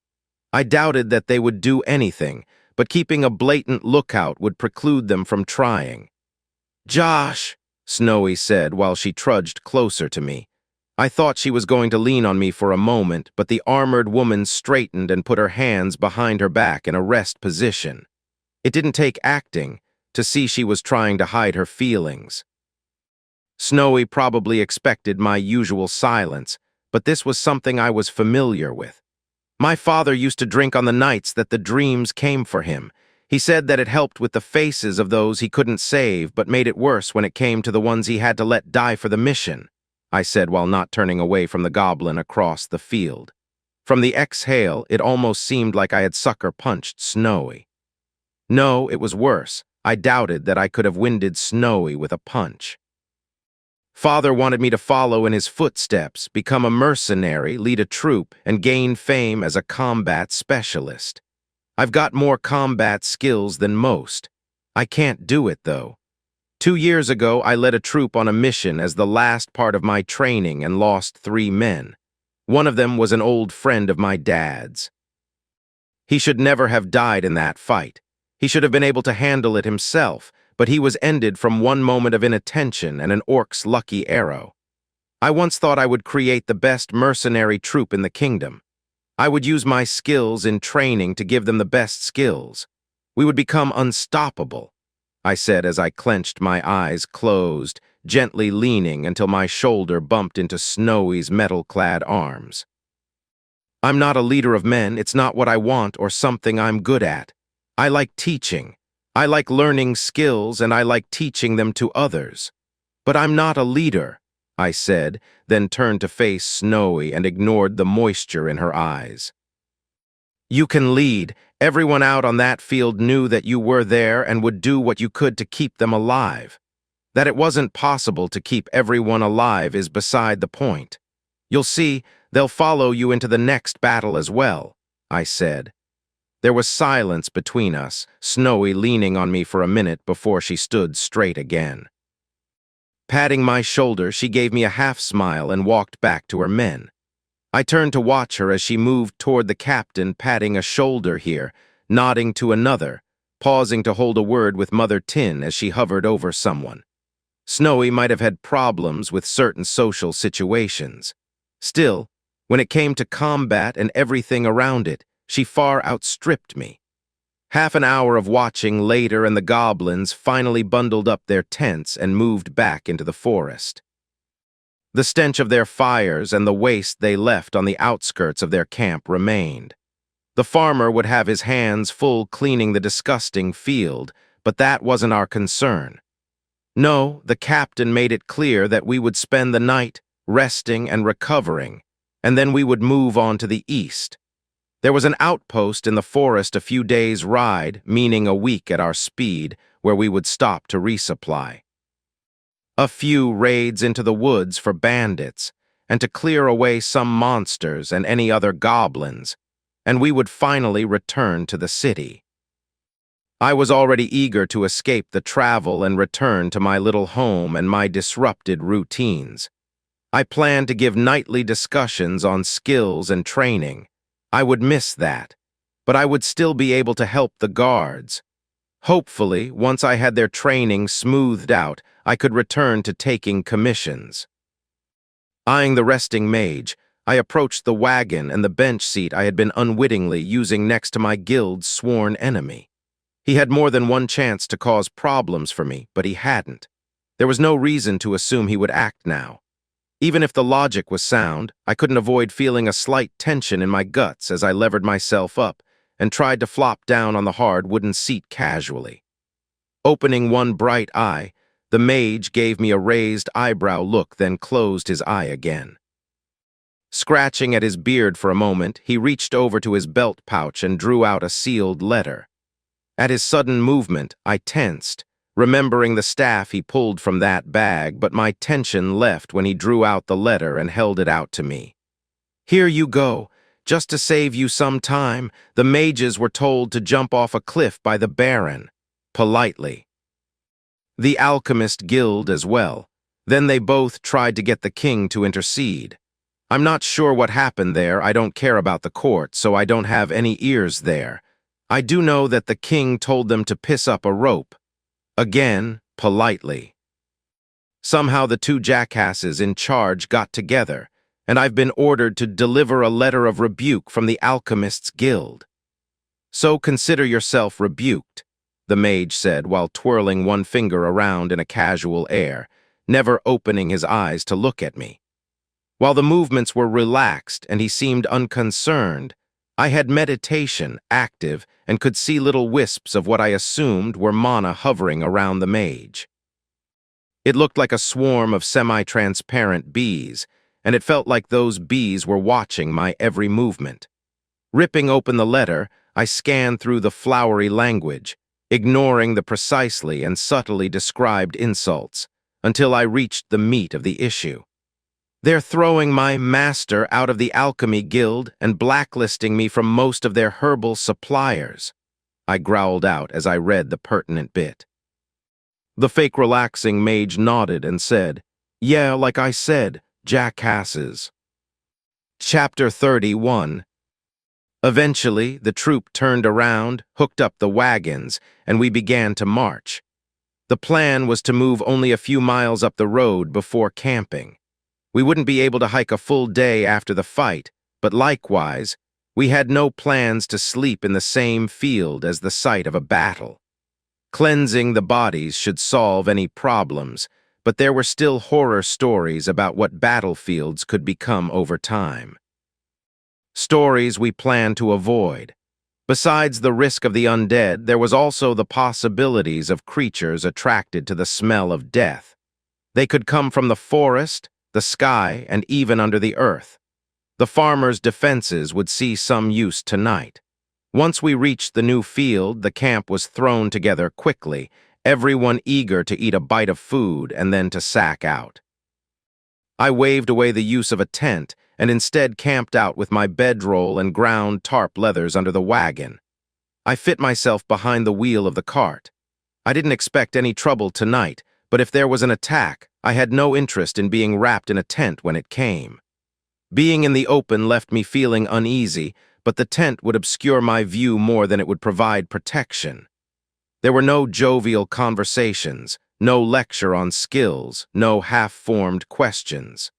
I doubted that they would do anything, but keeping a blatant lookout would preclude them from trying. "Josh," Snowy said while she trudged closer to me. I thought she was going to lean on me for a moment, but the armored woman straightened and put her hands behind her back in a rest position. It didn't take acting to see she was trying to hide her feelings. Snowy probably expected my usual silence, but this was something I was familiar with. My father used to drink on the nights that the dreams came for him. He said that it helped with the faces of those he couldn't save, but made it worse when it came to the ones he had to let die for the mission, I said while not turning away from the goblin across the field. From the exhale, it almost seemed like I had sucker-punched Snowy. No, it was worse. I doubted that I could have winded Snowy with a punch. Father wanted me to follow in his footsteps, become a mercenary, lead a troop, and gain fame as a combat specialist. I've got more combat skills than most. I can't do it, though. 2 years ago, I led a troop on a mission as the last part of my training and lost 3 men. One of them was an old friend of my dad's. He should never have died in that fight. He should have been able to handle it himself, but he was ended from one moment of inattention and an orc's lucky arrow. I once thought I would create the best mercenary troop in the kingdom. I would use my skills in training to give them the best skills. We would become unstoppable, I said as I clenched my eyes closed, gently leaning until my shoulder bumped into Snowy's metal-clad arms. I'm not a leader of men. It's not what I want or something I'm good at. I like teaching. I like learning skills and I like teaching them to others. But I'm not a leader, I said, then turned to face Snowy and ignored the moisture in her eyes. You can lead. Everyone out on that field knew that you were there and would do what you could to keep them alive. That it wasn't possible to keep everyone alive is beside the point. You'll see, they'll follow you into the next battle as well, I said. There was silence between us, Snowy leaning on me for a minute before she stood straight again. Patting my shoulder, she gave me a half-smile and walked back to her men. I turned to watch her as she moved toward the captain, patting a shoulder here, nodding to another, pausing to hold a word with Mother Tin as she hovered over someone. Snowy might have had problems with certain social situations. Still, when it came to combat and everything around it, she far outstripped me. Half an hour of watching later and the goblins finally bundled up their tents and moved back into the forest. The stench of their fires and the waste they left on the outskirts of their camp remained. The farmer would have his hands full cleaning the disgusting field, but that wasn't our concern. No, the captain made it clear that we would spend the night resting and recovering, and then we would move on to the east. There was an outpost in the forest a few days' ride, meaning a week at our speed, where we would stop to resupply. A few raids into the woods for bandits, and to clear away some monsters and any other goblins, and we would finally return to the city. I was already eager to escape the travel and return to my little home and my disrupted routines. I planned to give nightly discussions on skills and training. I would miss that, but I would still be able to help the guards. Hopefully, once I had their training smoothed out, I could return to taking commissions. Eyeing the resting mage, I approached the wagon and the bench seat I had been unwittingly using next to my guild's sworn enemy. He had more than one chance to cause problems for me, but he hadn't. There was no reason to assume he would act now. Even if the logic was sound, I couldn't avoid feeling a slight tension in my guts as I levered myself up and tried to flop down on the hard wooden seat casually. Opening one bright eye, the mage gave me a raised eyebrow look, then closed his eye again. Scratching at his beard for a moment, he reached over to his belt pouch and drew out a sealed letter. At his sudden movement, I tensed, remembering the staff he pulled from that bag, but my tension left when he drew out the letter and held it out to me. "Here you go. Just to save you some time, the mages were told to jump off a cliff by the Baron." Politely. "The Alchemist Guild as well. Then they both tried to get the king to intercede. I'm not sure what happened there. I don't care about the court, so I don't have any ears there. I do know that the king told them to piss up a rope." Again, politely. Somehow the two jackasses in charge got together, and I've been ordered to deliver a letter of rebuke from the Alchemists Guild. "So consider yourself rebuked," the mage said while twirling one finger around in a casual air, never opening his eyes to look at me. While the movements were relaxed and he seemed unconcerned, I had meditation active and could see little wisps of what I assumed were mana hovering around the mage. It looked like a swarm of semi-transparent bees, and it felt like those bees were watching my every movement. Ripping open the letter, I scanned through the flowery language, ignoring the precisely and subtly described insults, until I reached the meat of the issue. "They're throwing my master out of the Alchemy Guild and blacklisting me from most of their herbal suppliers," I growled out as I read the pertinent bit. The fake relaxing mage nodded and said, "Yeah, like I said, jackasses." Chapter 31. Eventually, the troop turned around, hooked up the wagons, and we began to march. The plan was to move only a few miles up the road before camping. We wouldn't be able to hike a full day after the fight, but likewise, we had no plans to sleep in the same field as the site of a battle. Cleansing the bodies should solve any problems, but there were still horror stories about what battlefields could become over time. Stories we planned to avoid. Besides the risk of the undead, there was also the possibilities of creatures attracted to the smell of death. They could come from the forest, the sky, and even under the earth. The farmers' defenses would see some use tonight. Once we reached the new field, the camp was thrown together quickly, everyone eager to eat a bite of food and then to sack out. I waved away the use of a tent and instead camped out with my bedroll and ground tarp leathers under the wagon. I fit myself behind the wheel of the cart. I didn't expect any trouble tonight, but if there was an attack, I had no interest in being wrapped in a tent when it came. Being in the open left me feeling uneasy, but the tent would obscure my view more than it would provide protection. There were no jovial conversations, no lecture on skills, no half-formed questions.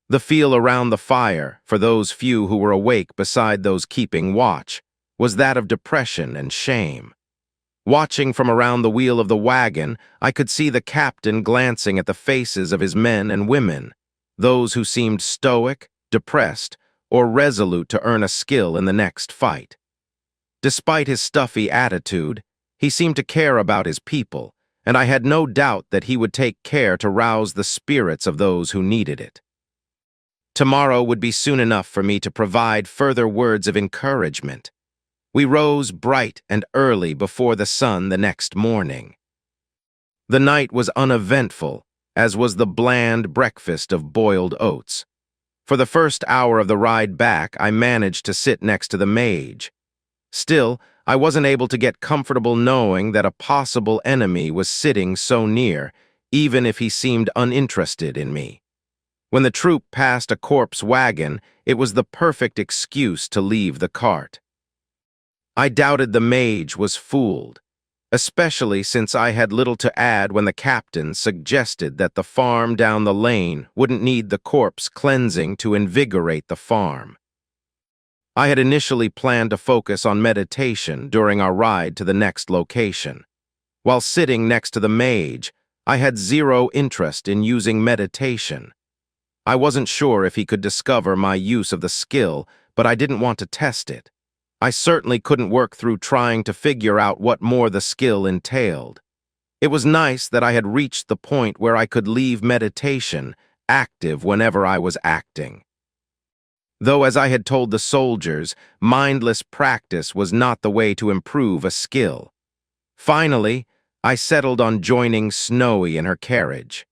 The feel around the fire, for those few who were awake beside those keeping watch, was that of depression and shame. Watching from around the wheel of the wagon, I could see the captain glancing at the faces of his men and women, those who seemed stoic, depressed, or resolute to earn a skill in the next fight. Despite his stuffy attitude, he seemed to care about his people, and I had no doubt that he would take care to rouse the spirits of those who needed it. Tomorrow would be soon enough for me to provide further words of encouragement. We rose bright and early before the sun the next morning. The night was uneventful, as was the bland breakfast of boiled oats. For the first hour of the ride back, I managed to sit next to the mage. Still, I wasn't able to get comfortable knowing that a possible enemy was sitting so near, even if he seemed uninterested in me. When the troop passed a corpse wagon, it was the perfect excuse to leave the cart. I doubted the mage was fooled, especially since I had little to add when the captain suggested that the farm down the lane wouldn't need the corpse cleansing to invigorate the farm. I had initially planned to focus on meditation during our ride to the next location. While sitting next to the mage, I had zero interest in using meditation. I wasn't sure if he could discover my use of the skill, but I didn't want to test it. I certainly couldn't work through trying to figure out what more the skill entailed. It was nice that I had reached the point where I could leave meditation active whenever I was acting. Though, as I had told the soldiers, mindless practice was not the way to improve a skill. Finally, I settled on joining Snowy in her carriage.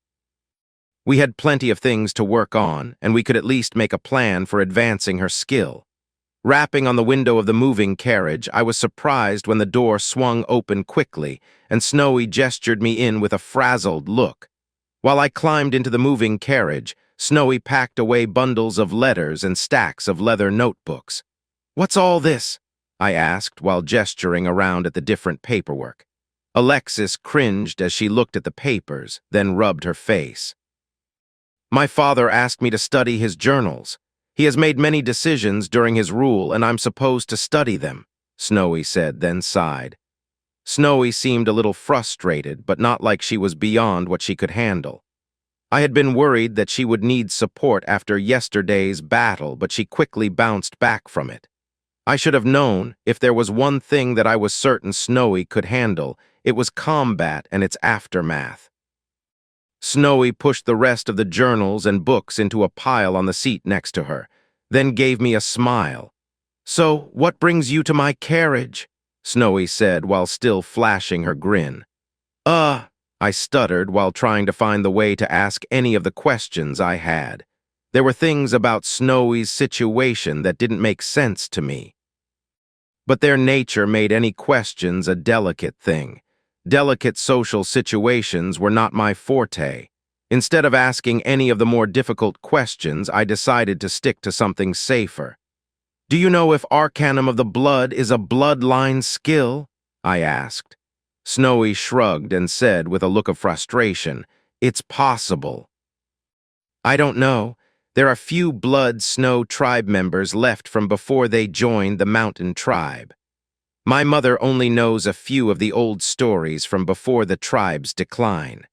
We had plenty of things to work on, and we could at least make a plan for advancing her skill. Rapping on the window of the moving carriage, I was surprised when the door swung open quickly, and Snowy gestured me in with a frazzled look. While I climbed into the moving carriage, Snowy packed away bundles of letters and stacks of leather notebooks. "What's all this?" I asked while gesturing around at the different paperwork. Alexis cringed as she looked at the papers, then rubbed her face. "My father asked me to study his journals. He has made many decisions during his rule, and I'm supposed to study them," Snowy said, then sighed. Snowy seemed a little frustrated, but not like she was beyond what she could handle. I had been worried that she would need support after yesterday's battle, but she quickly bounced back from it. I should have known, if there was one thing that I was certain Snowy could handle, it was combat and its aftermath. Snowy pushed the rest of the journals and books into a pile on the seat next to her, then gave me a smile. "So, what brings you to my carriage?" Snowy said while still flashing her grin. I stuttered while trying to find the way to ask any of the questions I had. There were things about Snowy's situation that didn't make sense to me. But their nature made any questions a delicate thing. Delicate social situations were not my forte. Instead of asking any of the more difficult questions, I decided to stick to something safer. "Do you know if Arcanum of the Blood is a bloodline skill?" I asked. Snowy shrugged and said with a look of frustration, "It's possible." "I don't know. There are few Blood Snow tribe members left from before they joined the mountain tribe. My mother only knows a few of the old stories from before the tribe's decline.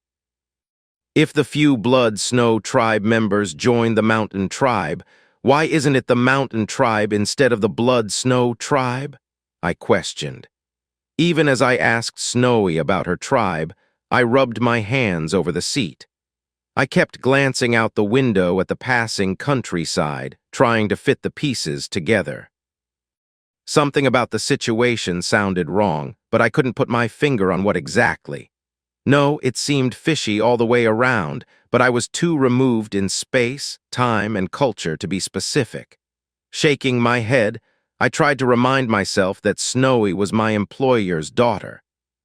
If the few Blood Snow tribe members join the mountain tribe, why isn't it the mountain tribe instead of the Blood Snow tribe?" I questioned. Even as I asked Snowy about her tribe, I rubbed my hands over the seat. I kept glancing out the window at the passing countryside, trying to fit the pieces together. Something about the situation sounded wrong, but I couldn't put my finger on what exactly. No, it seemed fishy all the way around, but I was too removed in space, time, and culture to be specific. Shaking my head, I tried to remind myself that Snowy was my employer's daughter.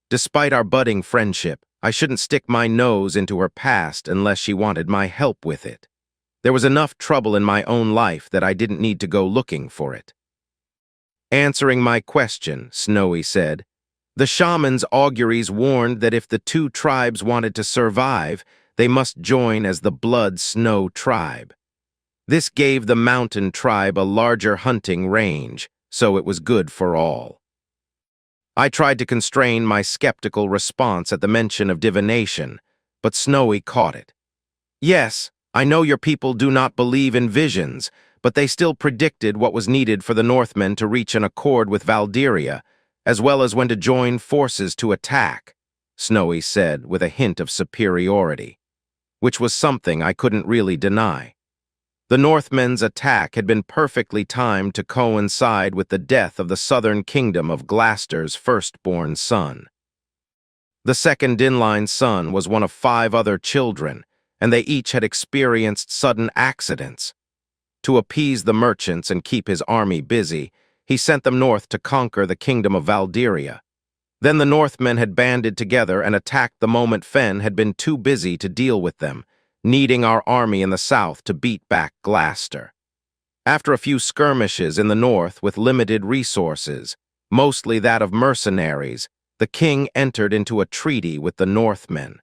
Despite our budding friendship, I shouldn't stick my nose into her past unless she wanted my help with it. There was enough trouble in my own life that I didn't need to go looking for it. Answering my question, Snowy said, "The shaman's auguries warned that if the two tribes wanted to survive, they must join as the Blood Snow tribe. This gave the mountain tribe a larger hunting range, so it was good for all." I tried to constrain my skeptical response at the mention of divination, but Snowy caught it. "Yes, I know your people do not believe in visions, but they still predicted what was needed for the Northmen to reach an accord with Valdyria, as well as when to join forces to attack," Snowy said with a hint of superiority, which was something I couldn't really deny. The Northmen's attack had been perfectly timed to coincide with the death of the southern kingdom of Glaster's firstborn son. The second Dinline's son was one of 5 other children, and they each had experienced sudden accidents. To appease the merchants and keep his army busy, he sent them north to conquer the kingdom of Valdyria. Then the Northmen had banded together and attacked the moment Fen had been too busy to deal with them, needing our army in the south to beat back Glaster. After a few skirmishes in the north with limited resources, mostly that of mercenaries, the king entered into a treaty with the Northmen,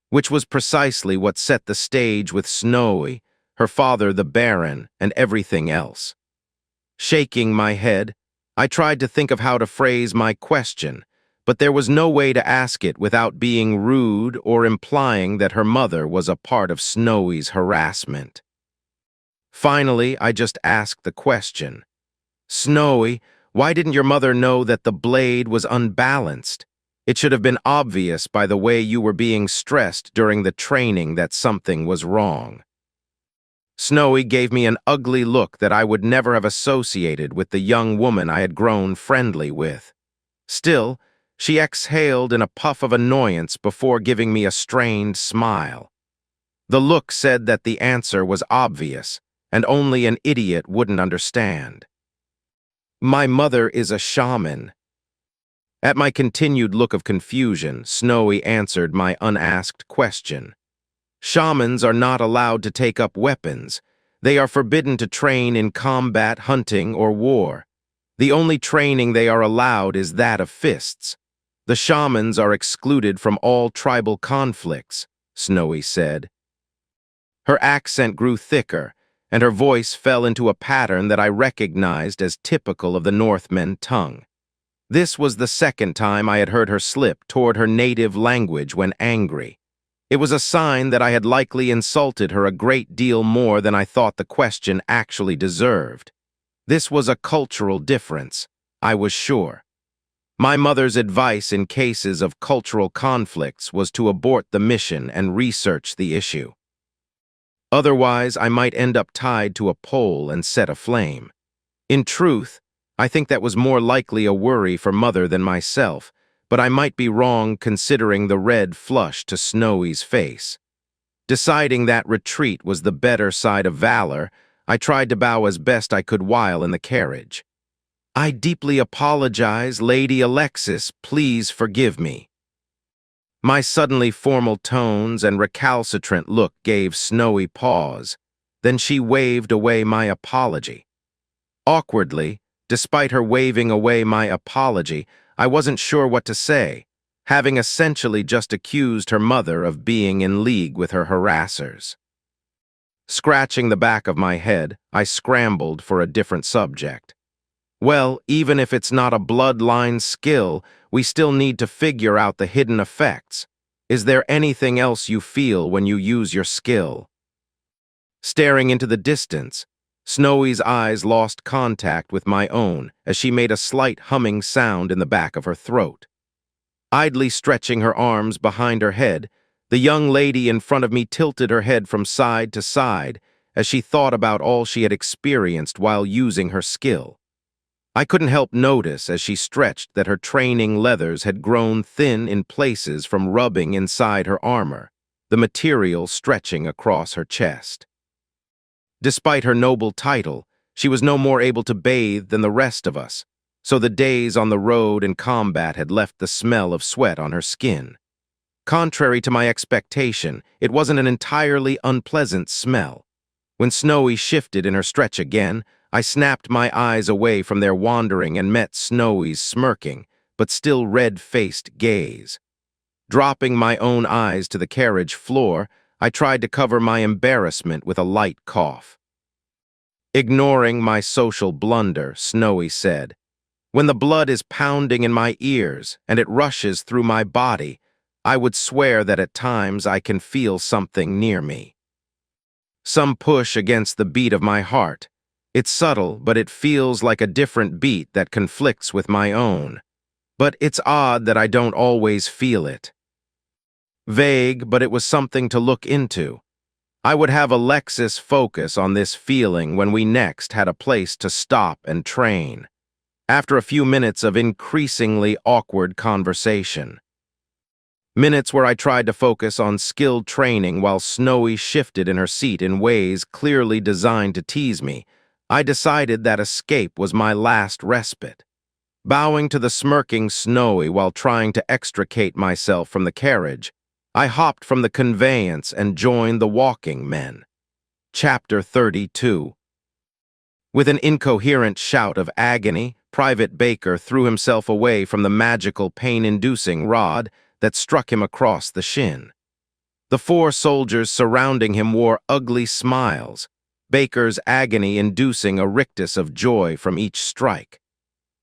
which was precisely what set the stage with Snowy, her father the Baron, and everything else. Shaking my head, I tried to think of how to phrase my question, but there was no way to ask it without being rude or implying that her mother was a part of Snowy's harassment. Finally, I just asked the question. Snowy, why didn't your mother know that the blade was unbalanced? It should have been obvious by the way you were being stressed during the training that something was wrong. Snowy gave me an ugly look that I would never have associated with the young woman I had grown friendly with. Still, she exhaled in a puff of annoyance before giving me a strained smile. The look said that the answer was obvious, and only an idiot wouldn't understand. My mother is a shaman. At my continued look of confusion, Snowy answered my unasked question. Shamans are not allowed to take up weapons. They are forbidden to train in combat, hunting, or war. The only training they are allowed is that of fists. The shamans are excluded from all tribal conflicts, Snowy said. Her accent grew thicker, and her voice fell into a pattern that I recognized as typical of the Northmen tongue. This was the second time I had heard her slip toward her native language when angry. It was a sign that I had likely insulted her a great deal more than I thought the question actually deserved. This was a cultural difference, I was sure. My mother's advice in cases of cultural conflicts was to abort the mission and research the issue. Otherwise, I might end up tied to a pole and set aflame. In truth, I think that was more likely a worry for Mother than myself, but I might be wrong considering the red flush to Snowy's face. Deciding that retreat was the better side of valor, I tried to bow as best I could while in the carriage. I deeply apologize, Lady Alexis, please forgive me. My suddenly formal tones and recalcitrant look gave Snowy pause. Then she waved away my apology. Awkwardly, despite her waving away my apology, I wasn't sure what to say, having essentially just accused her mother of being in league with her harassers. Scratching the back of my head, I scrambled for a different subject. Well, even if it's not a bloodline skill, we still need to figure out the hidden effects. Is there anything else you feel when you use your skill? Staring into the distance, Snowy's eyes lost contact with my own as she made a slight humming sound in the back of her throat. Idly stretching her arms behind her head, the young lady in front of me tilted her head from side to side as she thought about all she had experienced while using her skill. I couldn't help notice as she stretched that her training leathers had grown thin in places from rubbing inside her armor, the material stretching across her chest. Despite her noble title, she was no more able to bathe than the rest of us, so the days on the road and combat had left the smell of sweat on her skin. Contrary to my expectation, it wasn't an entirely unpleasant smell. When Snowy shifted in her stretch again, I snapped my eyes away from their wandering and met Snowy's smirking, but still red-faced gaze. Dropping my own eyes to the carriage floor, I tried to cover my embarrassment with a light cough. Ignoring my social blunder, Snowy said, "When the blood is pounding in my ears and it rushes through my body, I would swear that at times I can feel something near me. Some push against the beat of my heart. It's subtle, but it feels like a different beat that conflicts with my own. But it's odd that I don't always feel it." Vague, but it was something to look into. I would have Alexis focus on this feeling when we next had a place to stop and train, after a few minutes of increasingly awkward conversation. Minutes where I tried to focus on skilled training while Snowy shifted in her seat in ways clearly designed to tease me. I decided that escape was my last respite. Bowing to the smirking Snowy while trying to extricate myself from the carriage, I hopped from the conveyance and joined the walking men. Chapter 32. With an incoherent shout of agony, Private Baker threw himself away from the magical pain-inducing rod that struck him across the shin. The 4 soldiers surrounding him wore ugly smiles, Baker's agony inducing a rictus of joy from each strike.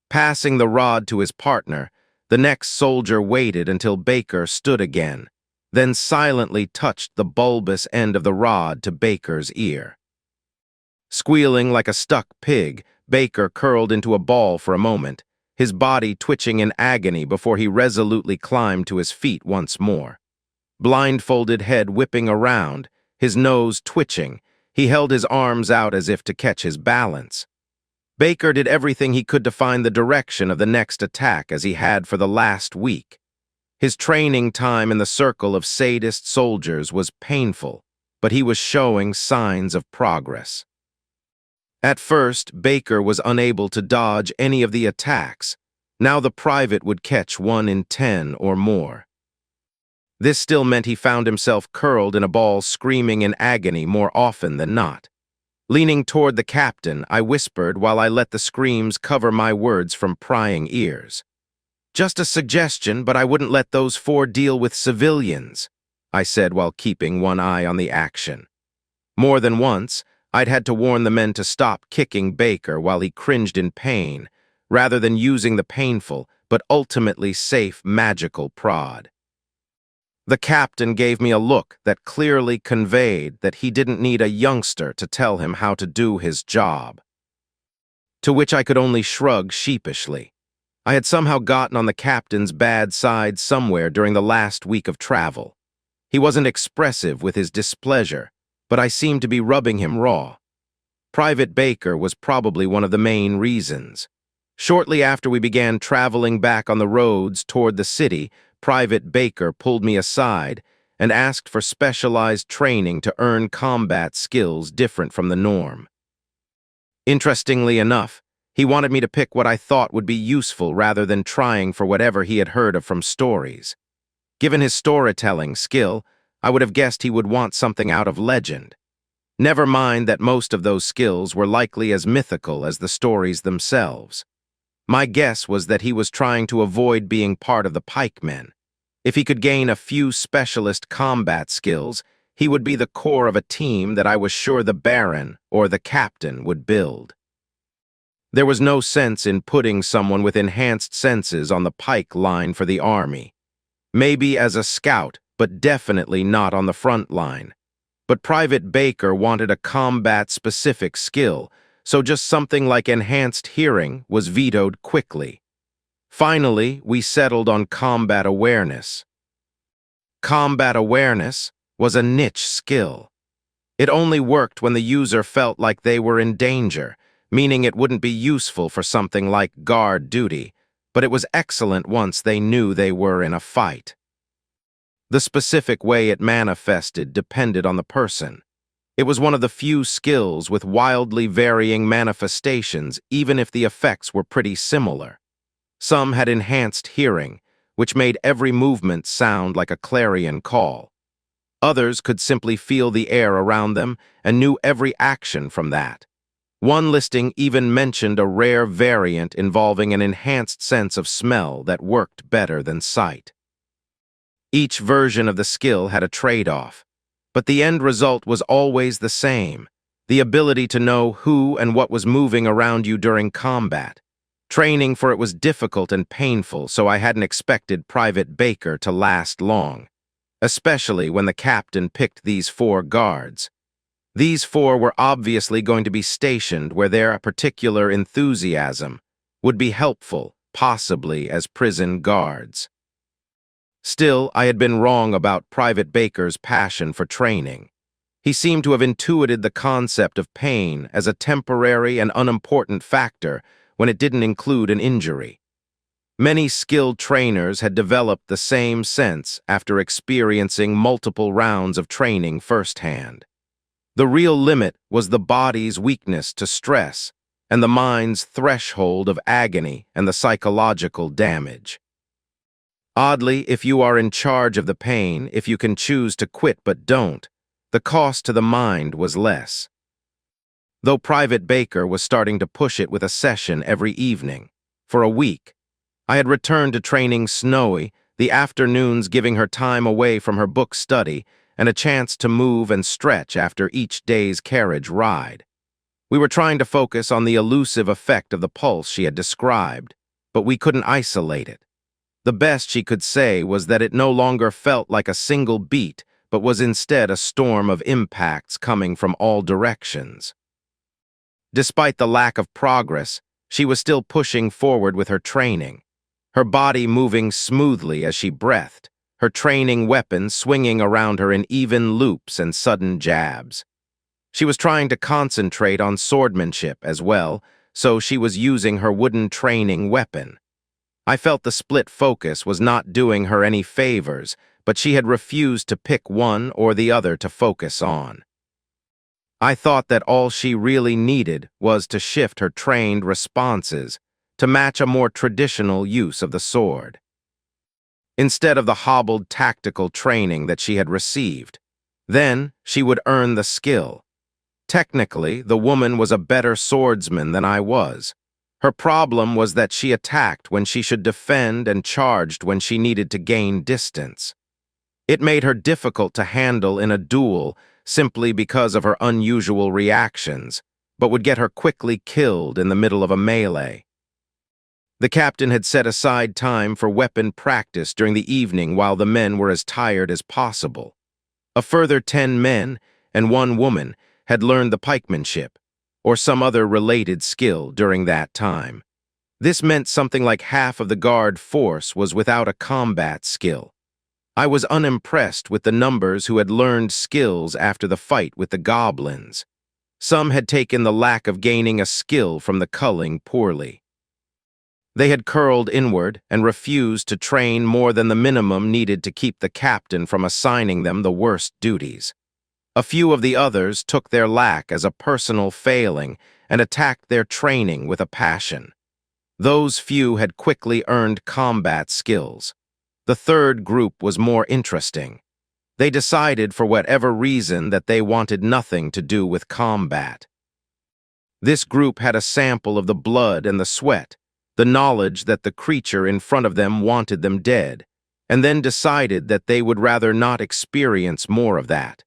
Passing the rod to his partner, the next soldier waited until Baker stood again, then silently touched the bulbous end of the rod to Baker's ear. Squealing like a stuck pig, Baker curled into a ball for a moment, his body twitching in agony before he resolutely climbed to his feet once more. Blindfolded head whipping around, his nose twitching, he held his arms out as if to catch his balance. Baker did everything he could to find the direction of the next attack as he had for the last week. His training time in the circle of sadist soldiers was painful, but he was showing signs of progress. At first, Baker was unable to dodge any of the attacks. Now the private would catch 1 in 10 or more. This still meant he found himself curled in a ball screaming in agony more often than not. Leaning toward the captain, I whispered while I let the screams cover my words from prying ears. "Just a suggestion, but I wouldn't let those 4 deal with civilians," I said while keeping one eye on the action. More than once, I'd had to warn the men to stop kicking Baker while he cringed in pain, rather than using the painful but ultimately safe magical prod. The captain gave me a look that clearly conveyed that he didn't need a youngster to tell him how to do his job. To which I could only shrug sheepishly. I had somehow gotten on the captain's bad side somewhere during the last week of travel. He wasn't expressive with his displeasure, but I seemed to be rubbing him raw. Private Baker was probably one of the main reasons. Shortly after we began traveling back on the roads toward the city, Private Baker pulled me aside and asked for specialized training to earn combat skills different from the norm. Interestingly enough, he wanted me to pick what I thought would be useful rather than trying for whatever he had heard of from stories. Given his storytelling skill, I would have guessed he would want something out of legend. Never mind that most of those skills were likely as mythical as the stories themselves. My guess was that he was trying to avoid being part of the pikemen. If he could gain a few specialist combat skills, he would be the core of a team that I was sure the Baron or the captain would build. There was no sense in putting someone with enhanced senses on the pike line for the army. Maybe as a scout, but definitely not on the front line. But Private Baker wanted a combat-specific skill, so just something like enhanced hearing was vetoed quickly. Finally, we settled on combat awareness. Combat awareness was a niche skill. It only worked when the user felt like they were in danger, meaning it wouldn't be useful for something like guard duty, but it was excellent once they knew they were in a fight. The specific way it manifested depended on the person. It was one of the few skills with wildly varying manifestations, even if the effects were pretty similar. Some had enhanced hearing, which made every movement sound like a clarion call. Others could simply feel the air around them and knew every action from that. One listing even mentioned a rare variant involving an enhanced sense of smell that worked better than sight. Each version of the skill had a trade-off, but the end result was always the same: the ability to know who and what was moving around you during combat. Training for it was difficult and painful, so I hadn't expected Private Baker to last long, especially when the captain picked these 4 guards. These 4 were obviously going to be stationed where their particular enthusiasm would be helpful, possibly as prison guards. Still, I had been wrong about Private Baker's passion for training. He seemed to have intuited the concept of pain as a temporary and unimportant factor when it didn't include an injury. Many skilled trainers had developed the same sense after experiencing multiple rounds of training firsthand. The real limit was the body's weakness to stress and the mind's threshold of agony and the psychological damage. Oddly, if you are in charge of the pain, if you can choose to quit but don't, the cost to the mind was less. Though Private Baker was starting to push it with a session every evening. For a week, I had returned to training Snowy, the afternoons giving her time away from her book study and a chance to move and stretch after each day's carriage ride. We were trying to focus on the elusive effect of the pulse she had described, but we couldn't isolate it. The best she could say was that it no longer felt like a single beat, but was instead a storm of impacts coming from all directions. Despite the lack of progress, she was still pushing forward with her training, her body moving smoothly as she breathed, her training weapon swinging around her in even loops and sudden jabs. She was trying to concentrate on swordsmanship as well, so she was using her wooden training weapon. I felt the split focus was not doing her any favors, but she had refused to pick one or the other to focus on. I thought that all she really needed was to shift her trained responses to match a more traditional use of the sword, instead of the hobbled tactical training that she had received. Then she would earn the skill. Technically, the woman was a better swordsman than I was. Her problem was that she attacked when she should defend and charged when she needed to gain distance. It made her difficult to handle in a duel simply because of her unusual reactions, but would get her quickly killed in the middle of a melee. The captain had set aside time for weapon practice during the evening while the men were as tired as possible. A further 10 men and 1 woman had learned the pikemanship, or some other related skill during that time. This meant something like half of the guard force was without a combat skill. I was unimpressed with the numbers who had learned skills after the fight with the goblins. Some had taken the lack of gaining a skill from the culling poorly. They had curled inward and refused to train more than the minimum needed to keep the captain from assigning them the worst duties. A few of the others took their lack as a personal failing and attacked their training with a passion. Those few had quickly earned combat skills. The third group was more interesting. They decided for whatever reason that they wanted nothing to do with combat. This group had a sample of the blood and the sweat, the knowledge that the creature in front of them wanted them dead, and then decided that they would rather not experience more of that.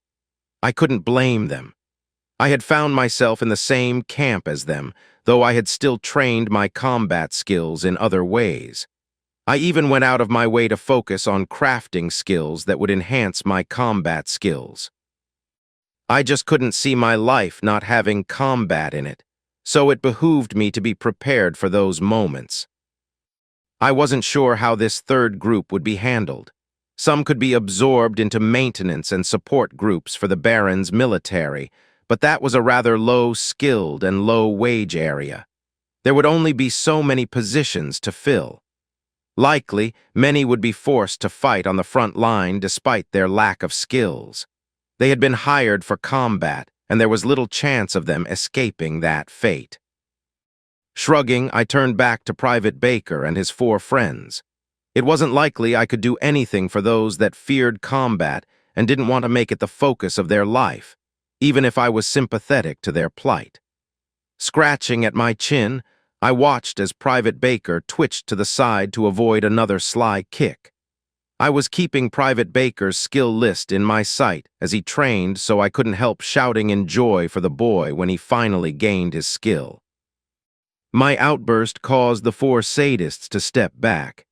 I couldn't blame them. I had found myself in the same camp as them, though I had still trained my combat skills in other ways. I even went out of my way to focus on crafting skills that would enhance my combat skills. I just couldn't see my life not having combat in it, so it behooved me to be prepared for those moments. I wasn't sure how this third group would be handled. Some could be absorbed into maintenance and support groups for the Baron's military, but that was a rather low-skilled and low-wage area. There would only be so many positions to fill. Likely, many would be forced to fight on the front line despite their lack of skills. They had been hired for combat, and there was little chance of them escaping that fate. Shrugging, I turned back to Private Baker and his 4 friends. It wasn't likely I could do anything for those that feared combat and didn't want to make it the focus of their life, even if I was sympathetic to their plight. Scratching at my chin, I watched as Private Baker twitched to the side to avoid another sly kick. I was keeping Private Baker's skill list in my sight as he trained, so I couldn't help shouting in joy for the boy when he finally gained his skill. My outburst caused the 4 sadists to step back.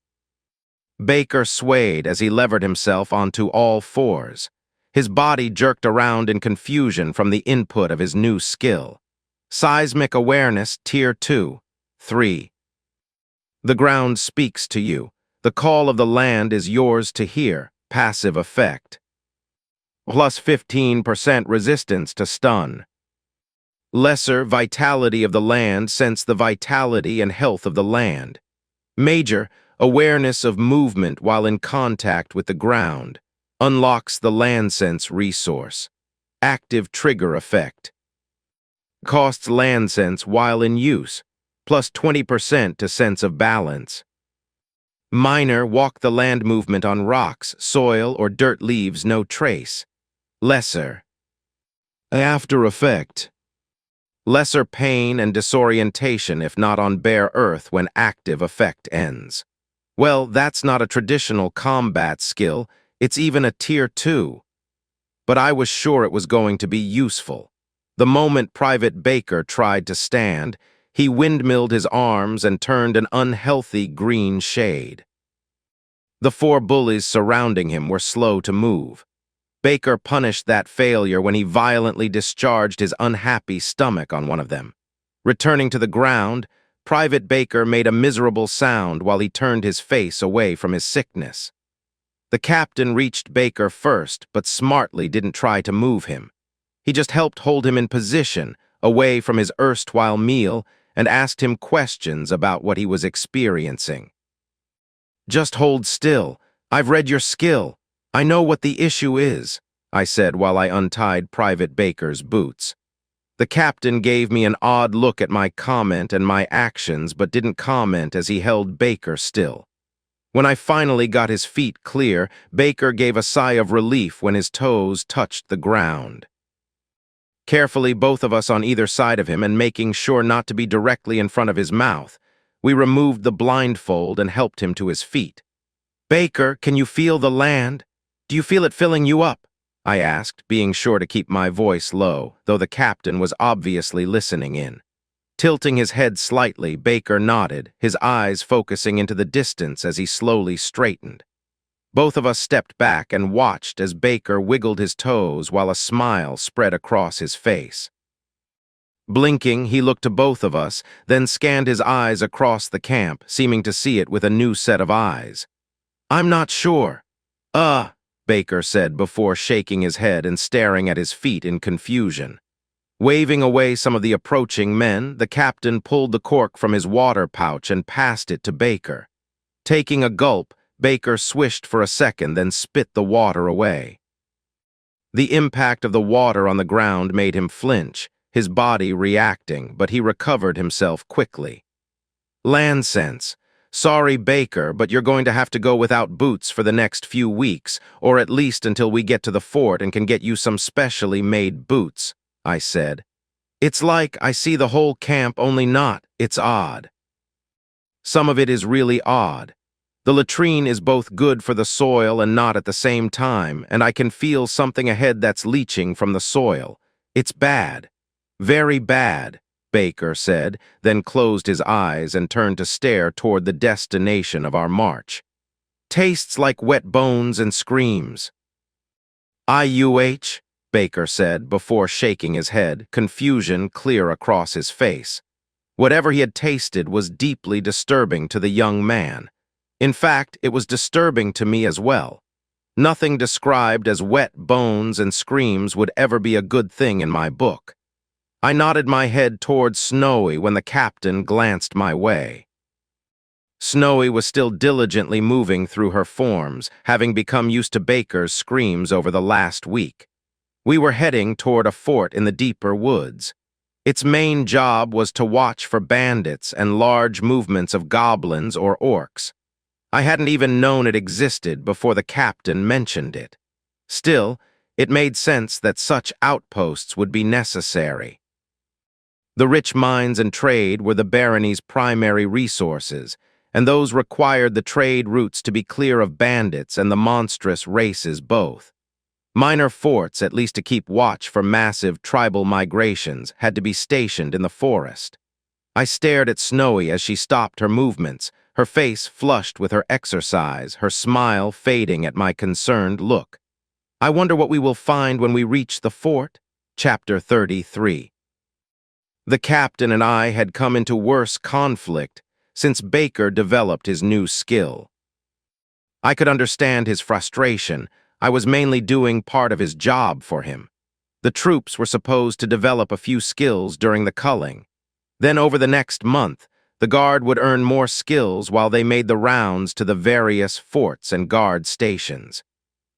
Baker swayed as he levered himself onto all 4s. His body jerked around in confusion from the input of his new skill. Seismic Awareness, Tier 2, 3. The ground speaks to you. The call of the land is yours to hear. Passive effect. Plus 15% resistance to stun. Lesser vitality of the land sense the vitality and health of the land. Major awareness of movement while in contact with the ground. Unlocks the land sense resource. Active trigger effect. Costs land sense while in use. Plus 20% to sense of balance. Minor walk the land movement on rocks, soil, or dirt leaves no trace. Lesser. After effect. Lesser pain and disorientation if not on bare earth when active effect ends. Well, that's not a traditional combat skill, it's even a Tier 2. but I was sure it was going to be useful. The moment Private Baker tried to stand, he windmilled his arms and turned an unhealthy green shade. The four bullies surrounding him were slow to move. Baker punished that failure when he violently discharged his unhappy stomach on one of them. Returning to the ground, Private Baker made a miserable sound while he turned his face away from his sickness. The captain reached Baker first, but smartly didn't try to move him. He just helped hold him in position, away from his erstwhile meal, and asked him questions about what he was experiencing. "Just hold still. I've read your skill. I know what the issue is," I said while I untied Private Baker's boots. The captain gave me an odd look at my comment and my actions, but didn't comment as he held Baker still. When I finally got his feet clear, Baker gave a sigh of relief when his toes touched the ground. Carefully, both of us on either side of him and making sure not to be directly in front of his mouth, we removed the blindfold and helped him to his feet. "Baker, can you feel the land? Do you feel it filling you up?" I asked, being sure to keep my voice low, though the captain was obviously listening in. Tilting his head slightly, Baker nodded, his eyes focusing into the distance as he slowly straightened. Both of us stepped back and watched as Baker wiggled his toes while a smile spread across his face. Blinking, he looked to both of us, then scanned his eyes across the camp, seeming to see it with a new set of eyes. "I'm not sure." Baker said before shaking his head and staring at his feet in confusion. Waving away some of the approaching men, the captain pulled the cork from his water pouch and passed it to Baker. Taking a gulp, Baker swished for a second, then spit the water away. The impact of the water on the ground made him flinch, his body reacting, but he recovered himself quickly. "Land sense. Sorry, Baker, but you're going to have to go without boots for the next few weeks, or at least until we get to the fort and can get you some specially made boots," I said. "It's like I see the whole camp, only not. It's odd." Some of it is really odd. The latrine is both good for the soil and not at the same time, and I can feel something ahead that's leaching from the soil. It's bad. Very bad, Baker said, then closed his eyes and turned to stare toward the destination of our march. "Tastes like wet bones and screams." "IUH?" Baker said before shaking his head, confusion clear across his face. Whatever he had tasted was deeply disturbing to the young man. In fact, it was disturbing to me as well. Nothing described as wet bones and screams would ever be a good thing in my book. I nodded my head towards Snowy when the captain glanced my way. Snowy was still diligently moving through her forms, having become used to Baker's screams over the last week. We were heading toward a fort in the deeper woods. Its main job was to watch for bandits and large movements of goblins or orcs. I hadn't even known it existed before the captain mentioned it. Still, it made sense that such outposts would be necessary. The rich mines and trade were the barony's primary resources, and those required the trade routes to be clear of bandits and the monstrous races both. Minor forts, at least to keep watch for massive tribal migrations, had to be stationed in the forest. I stared at Snowy as she stopped her movements, her face flushed with her exercise, her smile fading at my concerned look. "I wonder what we will find when we reach the fort?" Chapter 33. The captain and I had come into worse conflict since Baker developed his new skill. I could understand his frustration. I was mainly doing part of his job for him. The troops were supposed to develop a few skills during the culling. Then over the next month, the guard would earn more skills while they made the rounds to the various forts and guard stations.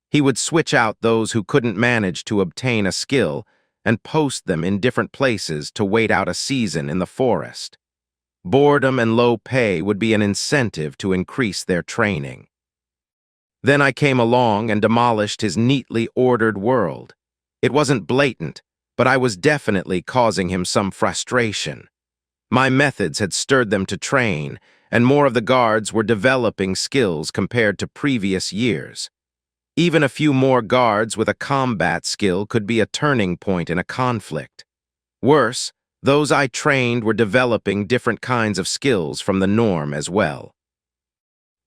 He would switch out those who couldn't manage to obtain a skill and post them in different places to wait out a season in the forest. Boredom and low pay would be an incentive to increase their training. Then I came along and demolished his neatly ordered world. It wasn't blatant, but I was definitely causing him some frustration. My methods had stirred them to train, and more of the guards were developing skills compared to previous years. Even a few more guards with a combat skill could be a turning point in a conflict. Worse, those I trained were developing different kinds of skills from the norm as well.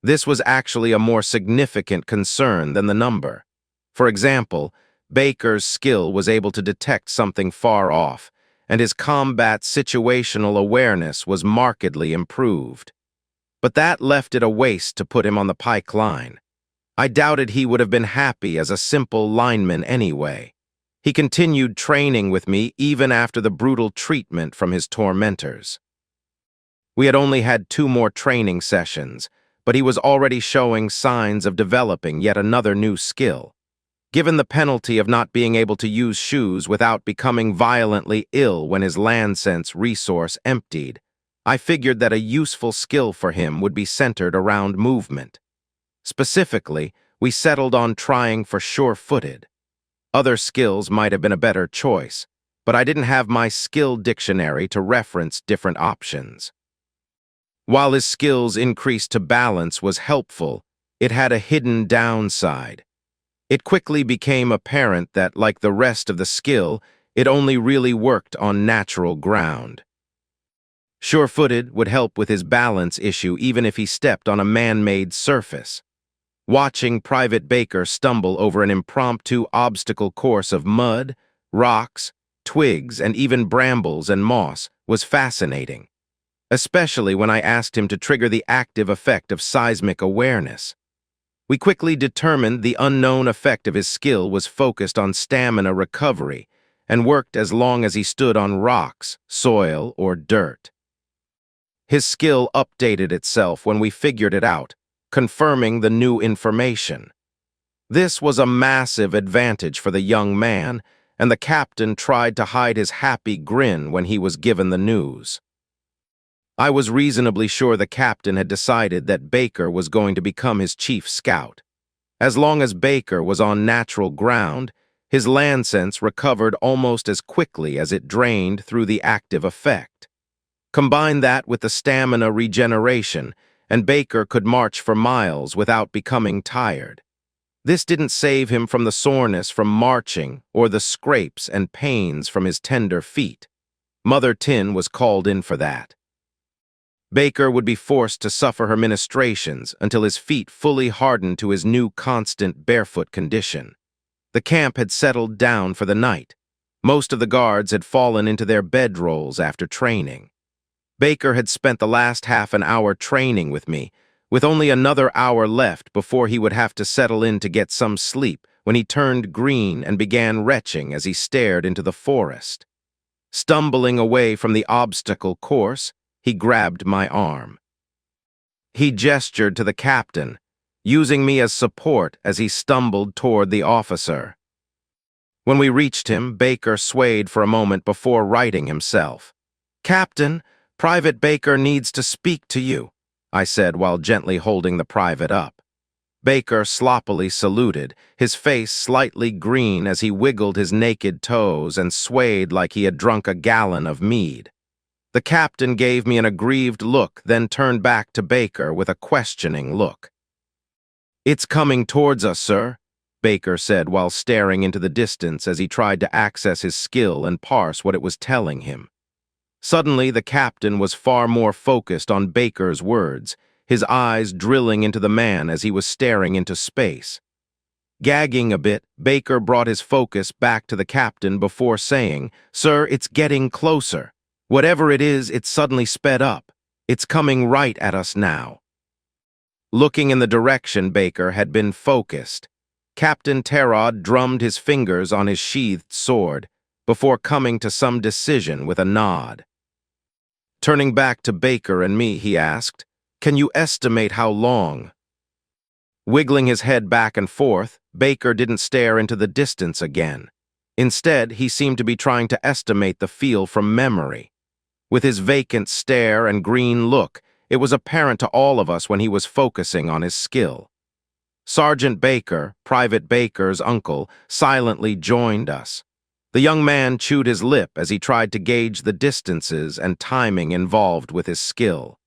This was actually a more significant concern than the number. For example, Baker's skill was able to detect something far off, and his combat situational awareness was markedly improved. But that left it a waste to put him on the pike line. I doubted he would have been happy as a simple lineman anyway. He continued training with me even after the brutal treatment from his tormentors. We had only had 2 more training sessions, but he was already showing signs of developing yet another new skill. Given the penalty of not being able to use shoes without becoming violently ill when his land sense resource emptied, I figured that a useful skill for him would be centered around movement. Specifically, we settled on trying for sure-footed. Other skills might have been a better choice, but I didn't have my skill dictionary to reference different options. While his skills increase to balance was helpful, it had a hidden downside. It quickly became apparent that, like the rest of the skill, it only really worked on natural ground. Sure-footed would help with his balance issue even if he stepped on a man-made surface. Watching Private Baker stumble over an impromptu obstacle course of mud, rocks, twigs, and even brambles and moss was fascinating, especially when I asked him to trigger the active effect of seismic awareness. We quickly determined the unknown effect of his skill was focused on stamina recovery and worked as long as he stood on rocks, soil, or dirt. His skill updated itself when we figured it out, confirming the new information. This was a massive advantage for the young man, and the captain tried to hide his happy grin when he was given the news. I was reasonably sure the captain had decided that Baker was going to become his chief scout. As long as Baker was on natural ground, his land sense recovered almost as quickly as it drained through the active effect. Combine that with the stamina regeneration, and Baker could march for miles without becoming tired. This didn't save him from the soreness from marching or the scrapes and pains from his tender feet. Mother Tin was called in for that. Baker would be forced to suffer her ministrations until his feet fully hardened to his new constant barefoot condition. The camp had settled down for the night. Most of the guards had fallen into their bedrolls after training. Baker had spent the last half an hour training with me, with only another hour left before he would have to settle in to get some sleep when he turned green and began retching as he stared into the forest. Stumbling away from the obstacle course, he grabbed my arm. He gestured to the captain, using me as support as he stumbled toward the officer. When we reached him, Baker swayed for a moment before righting himself. "Captain, Private Baker needs to speak to you," I said while gently holding the private up. Baker sloppily saluted, his face slightly green as he wiggled his naked toes and swayed like he had drunk a gallon of mead. The captain gave me an aggrieved look, then turned back to Baker with a questioning look. "It's coming towards us, sir," Baker said while staring into the distance as he tried to access his skill and parse what it was telling him. Suddenly, the captain was far more focused on Baker's words, his eyes drilling into the man as he was staring into space. Gagging a bit, Baker brought his focus back to the captain before saying, "Sir, it's getting closer. Whatever it is, it's suddenly sped up. It's coming right at us now." Looking in the direction Baker had been focused, Captain Terod drummed his fingers on his sheathed sword before coming to some decision with a nod. Turning back to Baker and me, he asked, "Can you estimate how long?" Wiggling his head back and forth, Baker didn't stare into the distance again. Instead, he seemed to be trying to estimate the feel from memory. With his vacant stare and green look, it was apparent to all of us when he was focusing on his skill. Sergeant Baker, Private Baker's uncle, silently joined us. The young man chewed his lip as he tried to gauge the distances and timing involved with his skill.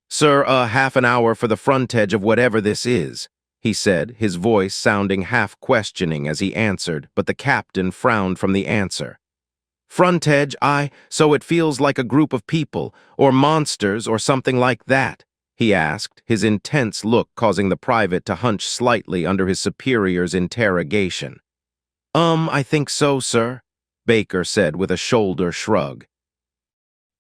"Sir, half an hour for the front edge of whatever this is," he said, his voice sounding half-questioning as he answered, but the captain frowned from the answer. Front edge, so it feels like a group of people, or monsters, or something like that, he asked, his intense look causing the private to hunch slightly under his superior's interrogation. I think so, sir, Baker said with a shoulder shrug.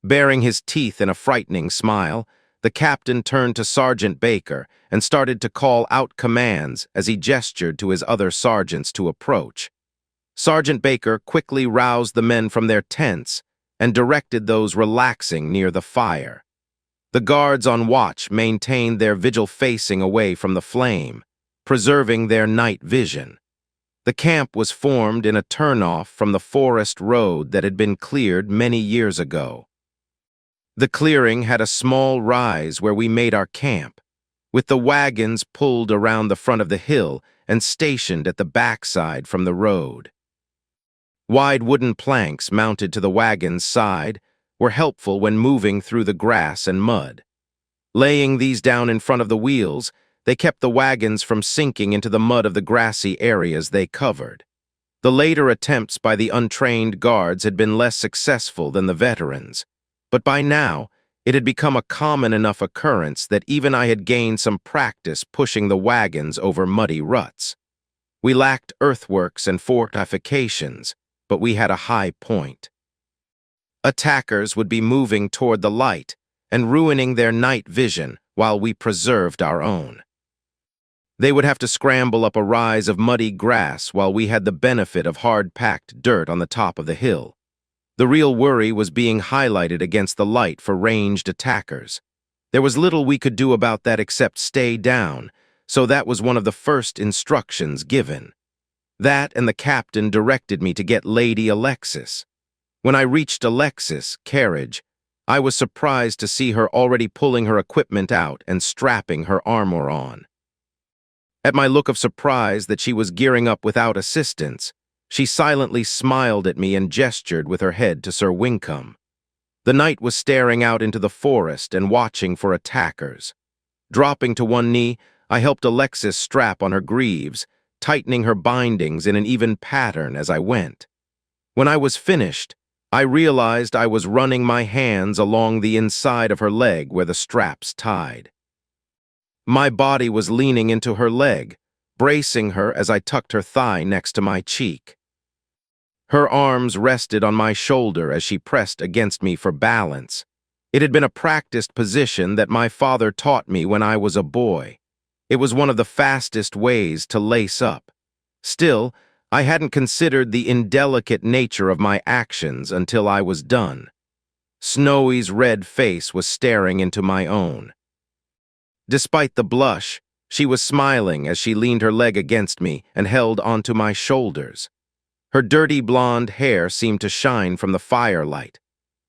Baring his teeth in a frightening smile, the captain turned to Sergeant Baker and started to call out commands as he gestured to his other sergeants to approach. Sergeant Baker quickly roused the men from their tents and directed those relaxing near the fire. The guards on watch maintained their vigil facing away from the flame, preserving their night vision. The camp was formed in a turnoff from the forest road that had been cleared many years ago. The clearing had a small rise where we made our camp, with the wagons pulled around the front of the hill and stationed at the backside from the road. Wide wooden planks mounted to the wagon's side were helpful when moving through the grass and mud. Laying these down in front of the wheels, they kept the wagons from sinking into the mud of the grassy areas they covered. The later attempts by the untrained guards had been less successful than the veterans, but by now it had become a common enough occurrence that even I had gained some practice pushing the wagons over muddy ruts. We lacked earthworks and fortifications, but we had a high point. Attackers would be moving toward the light and ruining their night vision while we preserved our own. They would have to scramble up a rise of muddy grass while we had the benefit of hard-packed dirt on the top of the hill. The real worry was being highlighted against the light for ranged attackers. There was little we could do about that except stay down, so that was one of the first instructions given. That and the captain directed me to get Lady Alexis. When I reached Alexis' carriage, I was surprised to see her already pulling her equipment out and strapping her armor on. At my look of surprise that she was gearing up without assistance, she silently smiled at me and gestured with her head to Sir Winkham. The knight was staring out into the forest and watching for attackers. Dropping to one knee, I helped Alexis strap on her greaves, tightening her bindings in an even pattern as I went. When I was finished, I realized I was running my hands along the inside of her leg where the straps tied. My body was leaning into her leg, bracing her as I tucked her thigh next to my cheek. Her arms rested on my shoulder as she pressed against me for balance. It had been a practiced position that my father taught me when I was a boy. It was one of the fastest ways to lace up. Still, I hadn't considered the indelicate nature of my actions until I was done. Snowy's red face was staring into my own. Despite the blush, she was smiling as she leaned her leg against me and held onto my shoulders. Her dirty blonde hair seemed to shine from the firelight.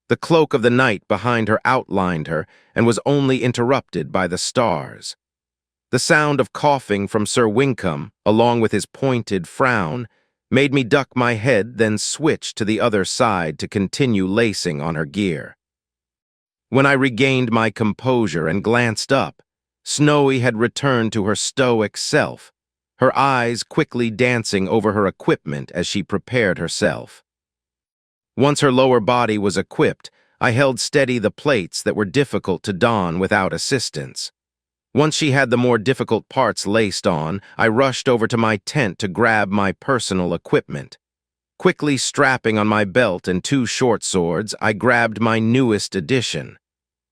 The cloak of the night behind her outlined her and was only interrupted by the stars. The sound of coughing from Sir Winkham, along with his pointed frown, made me duck my head, then switch to the other side to continue lacing on her gear. When I regained my composure and glanced up, Snowy had returned to her stoic self, her eyes quickly dancing over her equipment as she prepared herself. Once her lower body was equipped, I held steady the plates that were difficult to don without assistance. Once she had the more difficult parts laced on, I rushed over to my tent to grab my personal equipment. Quickly strapping on my belt and 2 short swords, I grabbed my newest addition,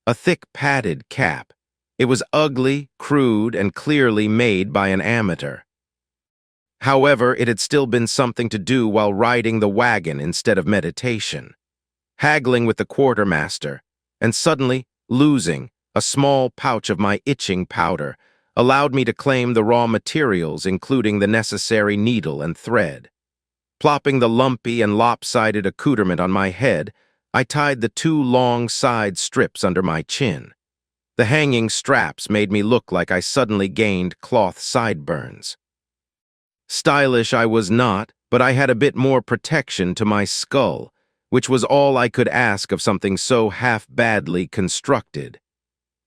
a thick padded cap. It was ugly, crude, and clearly made by an amateur. However, it had still been something to do while riding the wagon instead of meditation. Haggling with the quartermaster, and suddenly losing a small pouch of my itching powder, allowed me to claim the raw materials, including the necessary needle and thread. Plopping the lumpy and lopsided accoutrement on my head, I tied the 2 long side strips under my chin. The hanging straps made me look like I suddenly gained cloth sideburns. Stylish I was not, but I had a bit more protection to my skull, which was all I could ask of something so half-badly constructed.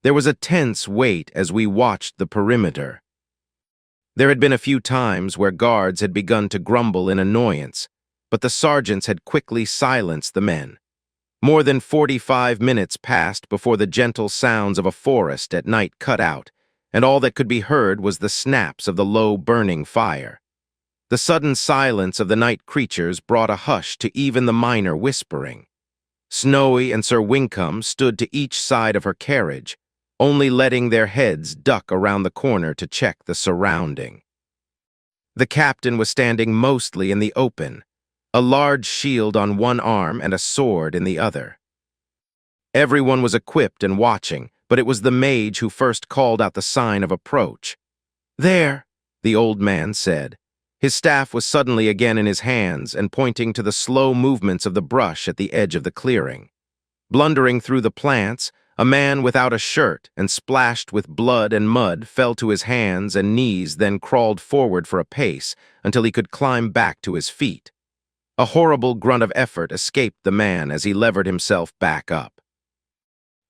There was a tense wait as we watched the perimeter. There had been a few times where guards had begun to grumble in annoyance, but the sergeants had quickly silenced the men. More than 45 minutes passed before the gentle sounds of a forest at night cut out, and all that could be heard was the snaps of the low burning fire. The sudden silence of the night creatures brought a hush to even the minor whispering. Snowy and Sir Winkham stood to each side of her carriage, only letting their heads duck around the corner to check the surrounding. The captain was standing mostly in the open, a large shield on one arm and a sword in the other. Everyone was equipped and watching, but it was the mage who first called out the sign of approach. "There," the old man said. His staff was suddenly again in his hands and pointing to the slow movements of the brush at the edge of the clearing. Blundering through the plants, a man without a shirt and splashed with blood and mud fell to his hands and knees, then crawled forward for a pace until he could climb back to his feet. A horrible grunt of effort escaped the man as he levered himself back up.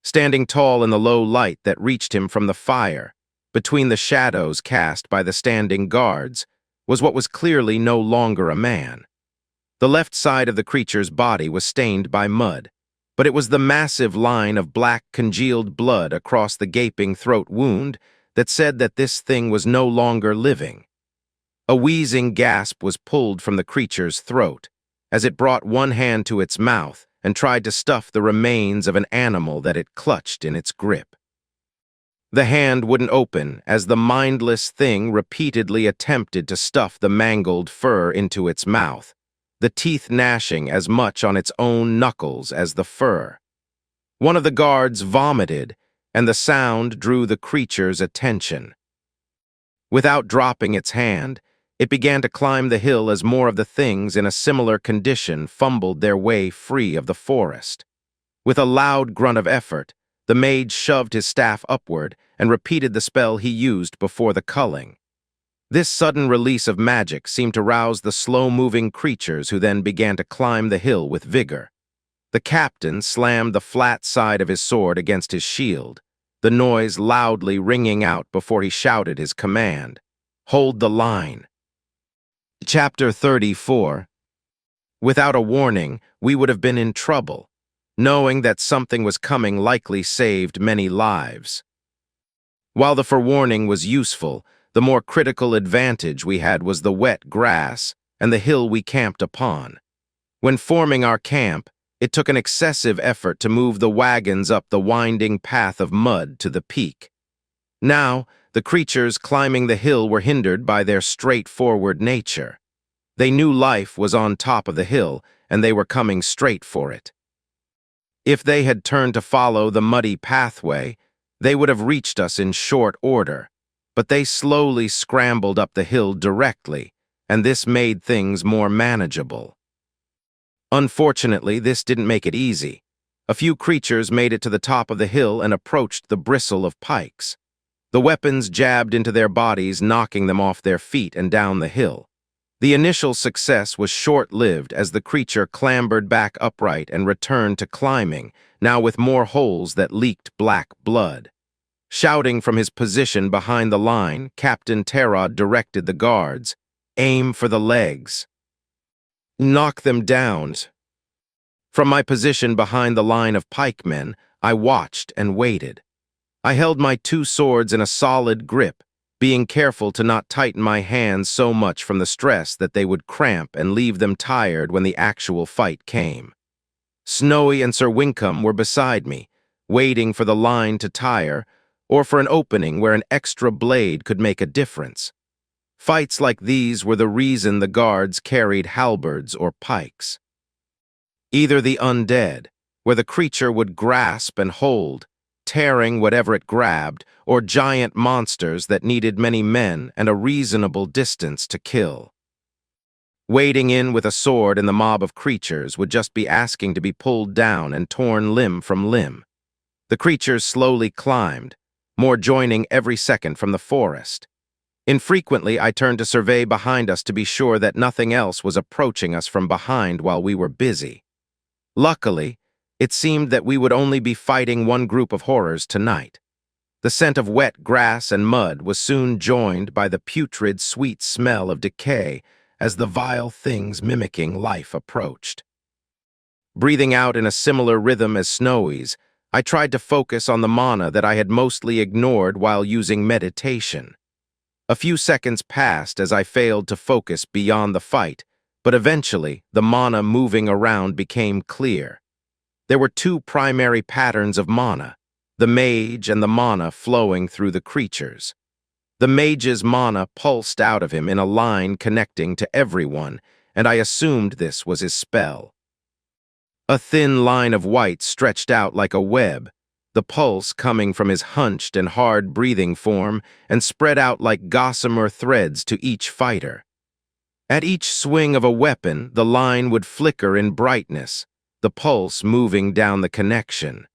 Standing tall in the low light that reached him from the fire, between the shadows cast by the standing guards, was what was clearly no longer a man. The left side of the creature's body was stained by mud, but it was the massive line of black congealed blood across the gaping throat wound that said that this thing was no longer living. A wheezing gasp was pulled from the creature's throat as it brought one hand to its mouth and tried to stuff the remains of an animal that it clutched in its grip. The hand wouldn't open as the mindless thing repeatedly attempted to stuff the mangled fur into its mouth, the teeth gnashing as much on its own knuckles as the fur. One of the guards vomited, and the sound drew the creature's attention. Without dropping its hand, it began to climb the hill as more of the things in a similar condition fumbled their way free of the forest. With a loud grunt of effort, the mage shoved his staff upward and repeated the spell he used before the culling. This sudden release of magic seemed to rouse the slow-moving creatures who then began to climb the hill with vigor. The captain slammed the flat side of his sword against his shield, the noise loudly ringing out before he shouted his command. "Hold the line." Chapter 34. Without a warning, we would have been in trouble. Knowing that something was coming likely saved many lives. While the forewarning was useful, the more critical advantage we had was the wet grass and the hill we camped upon. When forming our camp, it took an excessive effort to move the wagons up the winding path of mud to the peak. Now, the creatures climbing the hill were hindered by their straightforward nature. They knew life was on top of the hill, and they were coming straight for it. If they had turned to follow the muddy pathway, they would have reached us in short order, but they slowly scrambled up the hill directly, and this made things more manageable. Unfortunately, this didn't make it easy. A few creatures made it to the top of the hill and approached the bristle of pikes. The weapons jabbed into their bodies, knocking them off their feet and down the hill. The initial success was short-lived as the creature clambered back upright and returned to climbing, now with more holes that leaked black blood. Shouting from his position behind the line, Captain Terod directed the guards, "Aim for the legs. Knock them down." From my position behind the line of pikemen, I watched and waited. I held my two swords in a solid grip, being careful to not tighten my hands so much from the stress that they would cramp and leave them tired when the actual fight came. Snowy and Sir Winkham were beside me, waiting for the line to tire, or for an opening where an extra blade could make a difference. Fights like these were the reason the guards carried halberds or pikes. Either the undead, where the creature would grasp and hold, tearing whatever it grabbed, or giant monsters that needed many men and a reasonable distance to kill. Wading in with a sword in the mob of creatures would just be asking to be pulled down and torn limb from limb. The creatures slowly climbed, more joining every second from the forest. Infrequently, I turned to survey behind us to be sure that nothing else was approaching us from behind while we were busy. Luckily, it seemed that we would only be fighting one group of horrors tonight. The scent of wet grass and mud was soon joined by the putrid, sweet smell of decay as the vile things mimicking life approached. Breathing out in a similar rhythm as Snowy's, I tried to focus on the mana that I had mostly ignored while using meditation. A few seconds passed as I failed to focus beyond the fight, but eventually the mana moving around became clear. There were two primary patterns of mana, the mage and the mana flowing through the creatures. The mage's mana pulsed out of him in a line connecting to everyone, and I assumed this was his spell. A thin line of white stretched out like a web, the pulse coming from his hunched and hard-breathing form and spread out like gossamer threads to each fighter. At each swing of a weapon, the line would flicker in brightness, the pulse moving down the connection.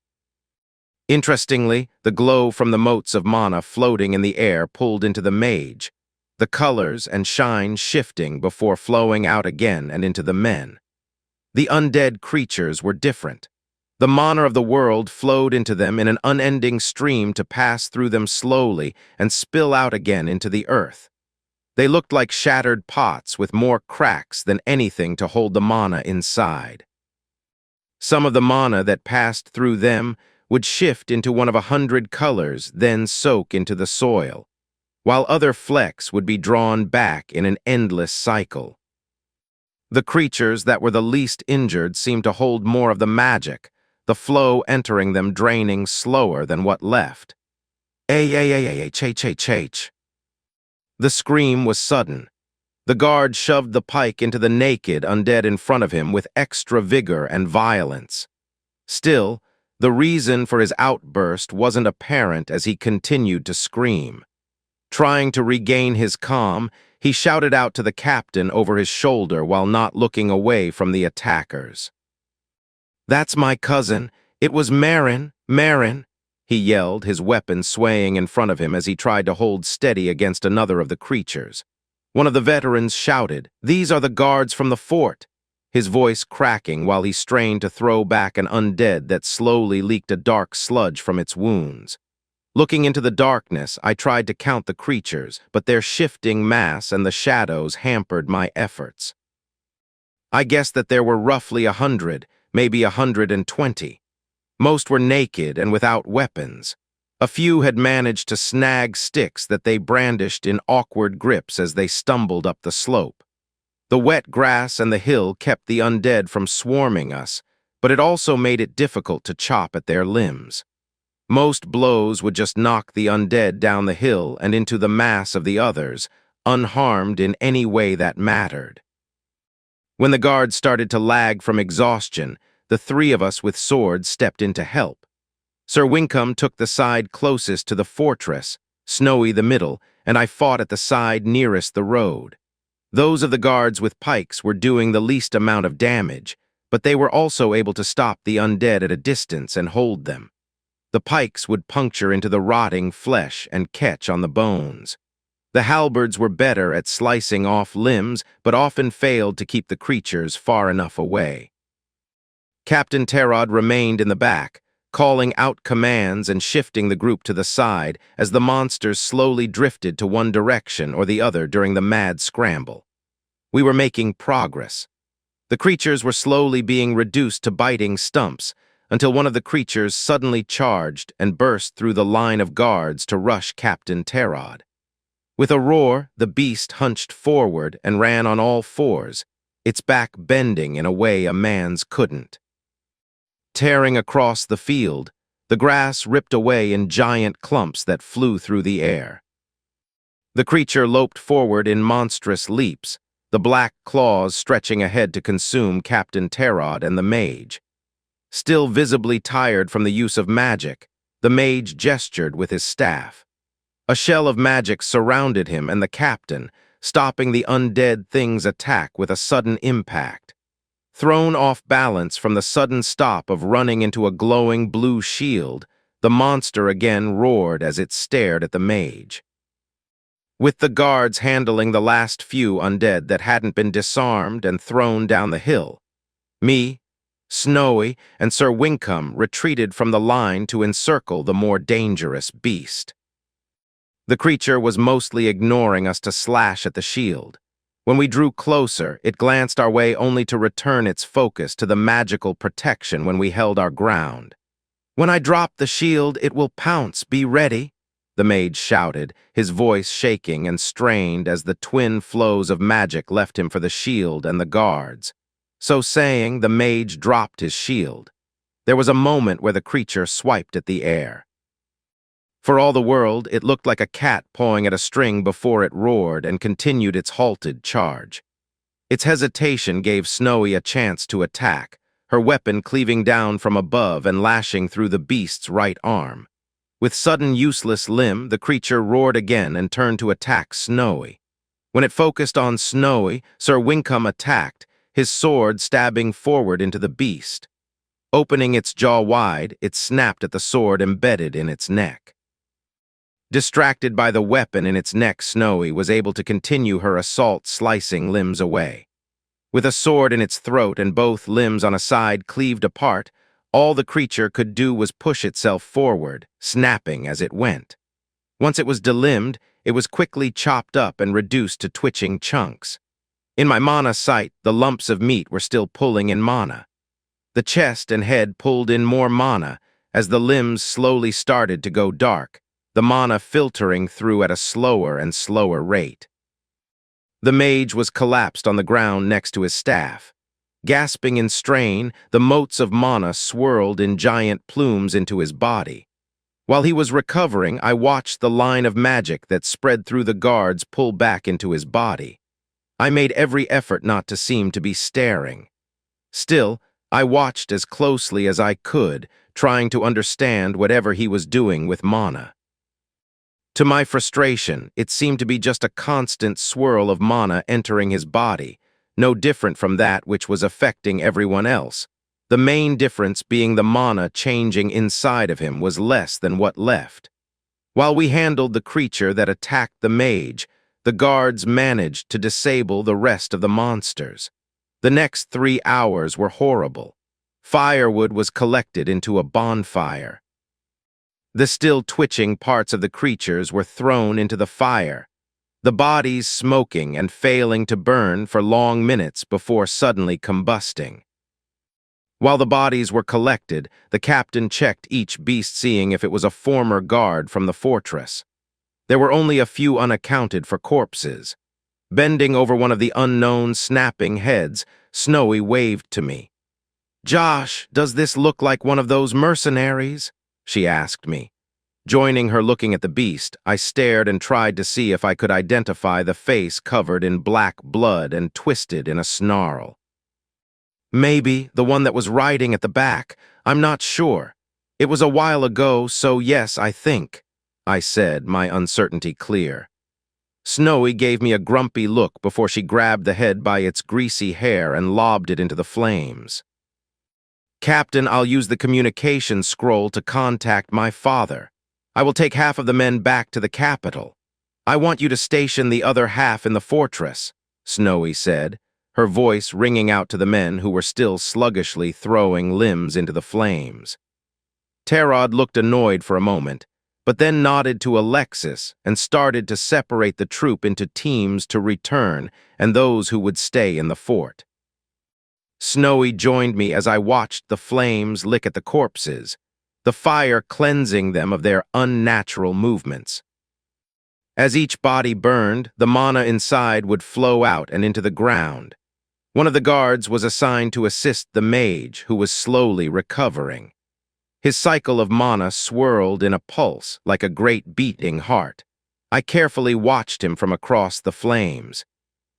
Interestingly, the glow from the motes of mana floating in the air pulled into the mage, the colors and shine shifting before flowing out again and into the men. The undead creatures were different. The mana of the world flowed into them in an unending stream to pass through them slowly and spill out again into the earth. They looked like shattered pots with more cracks than anything to hold the mana inside. Some of the mana that passed through them would shift into one of 100 colors, then soak into the soil, while other flecks would be drawn back in an endless cycle. The creatures that were the least injured seemed to hold more of the magic, the flow entering them draining slower than what left. H. The scream was sudden. The guard shoved the pike into the naked undead in front of him with extra vigor and violence. Still, the reason for his outburst wasn't apparent as he continued to scream. Trying to regain his calm, he shouted out to the captain over his shoulder while not looking away from the attackers. "That's my cousin. It was Marin, he yelled, his weapon swaying in front of him as he tried to hold steady against another of the creatures. One of the veterans shouted, "These are the guards from the fort," his voice cracking while he strained to throw back an undead that slowly leaked a dark sludge from its wounds. Looking into the darkness, I tried to count the creatures, but their shifting mass and the shadows hampered my efforts. I guessed that there were roughly 100, maybe 120. Most were naked and without weapons. A few had managed to snag sticks that they brandished in awkward grips as they stumbled up the slope. The wet grass and the hill kept the undead from swarming us, but it also made it difficult to chop at their limbs. Most blows would just knock the undead down the hill and into the mass of the others, unharmed in any way that mattered. When the guards started to lag from exhaustion, the three of us with swords stepped in to help. Sir Winkham took the side closest to the fortress, Snowy the middle, and I fought at the side nearest the road. Those of the guards with pikes were doing the least amount of damage, but they were also able to stop the undead at a distance and hold them. The pikes would puncture into the rotting flesh and catch on the bones. The halberds were better at slicing off limbs, but often failed to keep the creatures far enough away. Captain Terod remained in the back, calling out commands and shifting the group to the side as the monsters slowly drifted to one direction or the other during the mad scramble. We were making progress. The creatures were slowly being reduced to biting stumps, until one of the creatures suddenly charged and burst through the line of guards to rush Captain Terod. With a roar, the beast hunched forward and ran on all fours, its back bending in a way a man's couldn't. Tearing across the field, the grass ripped away in giant clumps that flew through the air. The creature loped forward in monstrous leaps, the black claws stretching ahead to consume Captain Terod and the mage. Still visibly tired from the use of magic, the mage gestured with his staff. A shell of magic surrounded him and the captain, stopping the undead thing's attack with a sudden impact. Thrown off balance from the sudden stop of running into a glowing blue shield, the monster again roared as it stared at the mage. With the guards handling the last few undead that hadn't been disarmed and thrown down the hill, me, Snowy and Sir Winkham retreated from the line to encircle the more dangerous beast. The creature was mostly ignoring us to slash at the shield. When we drew closer, it glanced our way only to return its focus to the magical protection when we held our ground. "When I drop the shield, it will pounce. Be ready," the mage shouted, his voice shaking and strained as the twin flows of magic left him for the shield and the guards. So saying, the mage dropped his shield. There was a moment where the creature swiped at the air. For all the world, it looked like a cat pawing at a string before it roared and continued its halted charge. Its hesitation gave Snowy a chance to attack, her weapon cleaving down from above and lashing through the beast's right arm. With sudden useless limb, the creature roared again and turned to attack Snowy. When it focused on Snowy, Sir Winkham attacked, his sword stabbing forward into the beast. Opening its jaw wide, it snapped at the sword embedded in its neck. Distracted by the weapon in its neck, Snowy was able to continue her assault, slicing limbs away. With a sword in its throat and both limbs on a side cleaved apart, all the creature could do was push itself forward, snapping as it went. Once it was delimbed, it was quickly chopped up and reduced to twitching chunks. In my mana sight, the lumps of meat were still pulling in mana. The chest and head pulled in more mana as the limbs slowly started to go dark, the mana filtering through at a slower and slower rate. The mage was collapsed on the ground next to his staff. Gasping in strain, the motes of mana swirled in giant plumes into his body. While he was recovering, I watched the line of magic that spread through the guards pull back into his body. I made every effort not to seem to be staring. Still, I watched as closely as I could, trying to understand whatever he was doing with mana. To my frustration, it seemed to be just a constant swirl of mana entering his body, no different from that which was affecting everyone else. The main difference being the mana changing inside of him was less than what left. While we handled the creature that attacked the mage, the guards managed to disable the rest of the monsters. The next 3 hours were horrible. Firewood was collected into a bonfire. The still twitching parts of the creatures were thrown into the fire, the bodies smoking and failing to burn for long minutes before suddenly combusting. While the bodies were collected, the captain checked each beast, seeing if it was a former guard from the fortress. There were only a few unaccounted for corpses. Bending over one of the unknown snapping heads, Snowy waved to me. "Josh, does this look like one of those mercenaries?" she asked me. Joining her looking at the beast, I stared and tried to see if I could identify the face covered in black blood and twisted in a snarl. "Maybe the one that was riding at the back. I'm not sure. It was a while ago, so yes, I think," I said, my uncertainty clear. Snowy gave me a grumpy look before she grabbed the head by its greasy hair and lobbed it into the flames. "Captain, I'll use the communication scroll to contact my father. I will take half of the men back to the capital. I want you to station the other half in the fortress," Snowy said, her voice ringing out to the men who were still sluggishly throwing limbs into the flames. Terod looked annoyed for a moment, but then nodded to Alexis and started to separate the troop into teams to return and those who would stay in the fort. Snowy joined me as I watched the flames lick at the corpses, the fire cleansing them of their unnatural movements. As each body burned, the mana inside would flow out and into the ground. One of the guards was assigned to assist the mage, who was slowly recovering. His cycle of mana swirled in a pulse like a great beating heart. I carefully watched him from across the flames.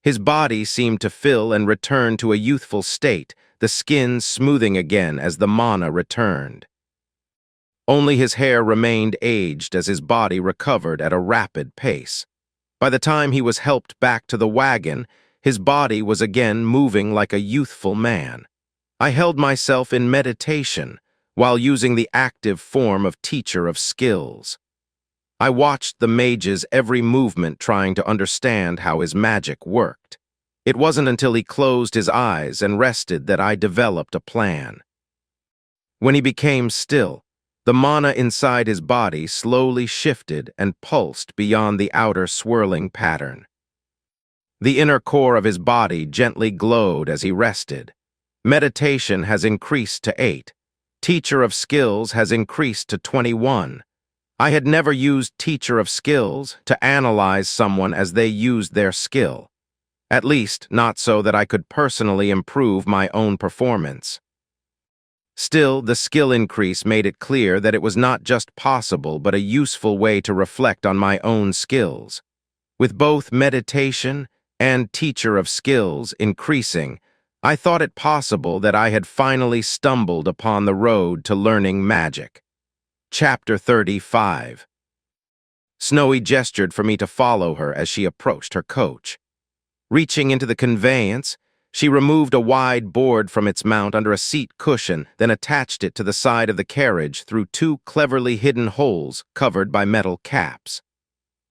His body seemed to fill and return to a youthful state, the skin smoothing again as the mana returned. Only his hair remained aged as his body recovered at a rapid pace. By the time he was helped back to the wagon, his body was again moving like a youthful man. I held myself in meditation while using the active form of teacher of skills. I watched the mage's every movement, trying to understand how his magic worked. It wasn't until he closed his eyes and rested that I developed a plan. When he became still, the mana inside his body slowly shifted and pulsed beyond the outer swirling pattern. The inner core of his body gently glowed as he rested. Meditation has increased to 8. Teacher of Skills has increased to 21. I had never used Teacher of Skills to analyze someone as they used their skill. At least, not so that I could personally improve my own performance. Still, the skill increase made it clear that it was not just possible but a useful way to reflect on my own skills. With both meditation and Teacher of Skills increasing, I thought it possible that I had finally stumbled upon the road to learning magic. Chapter 35. Snowy gestured for me to follow her as she approached her coach. Reaching into the conveyance, she removed a wide board from its mount under a seat cushion, then attached it to the side of the carriage through 2 cleverly hidden holes covered by metal caps.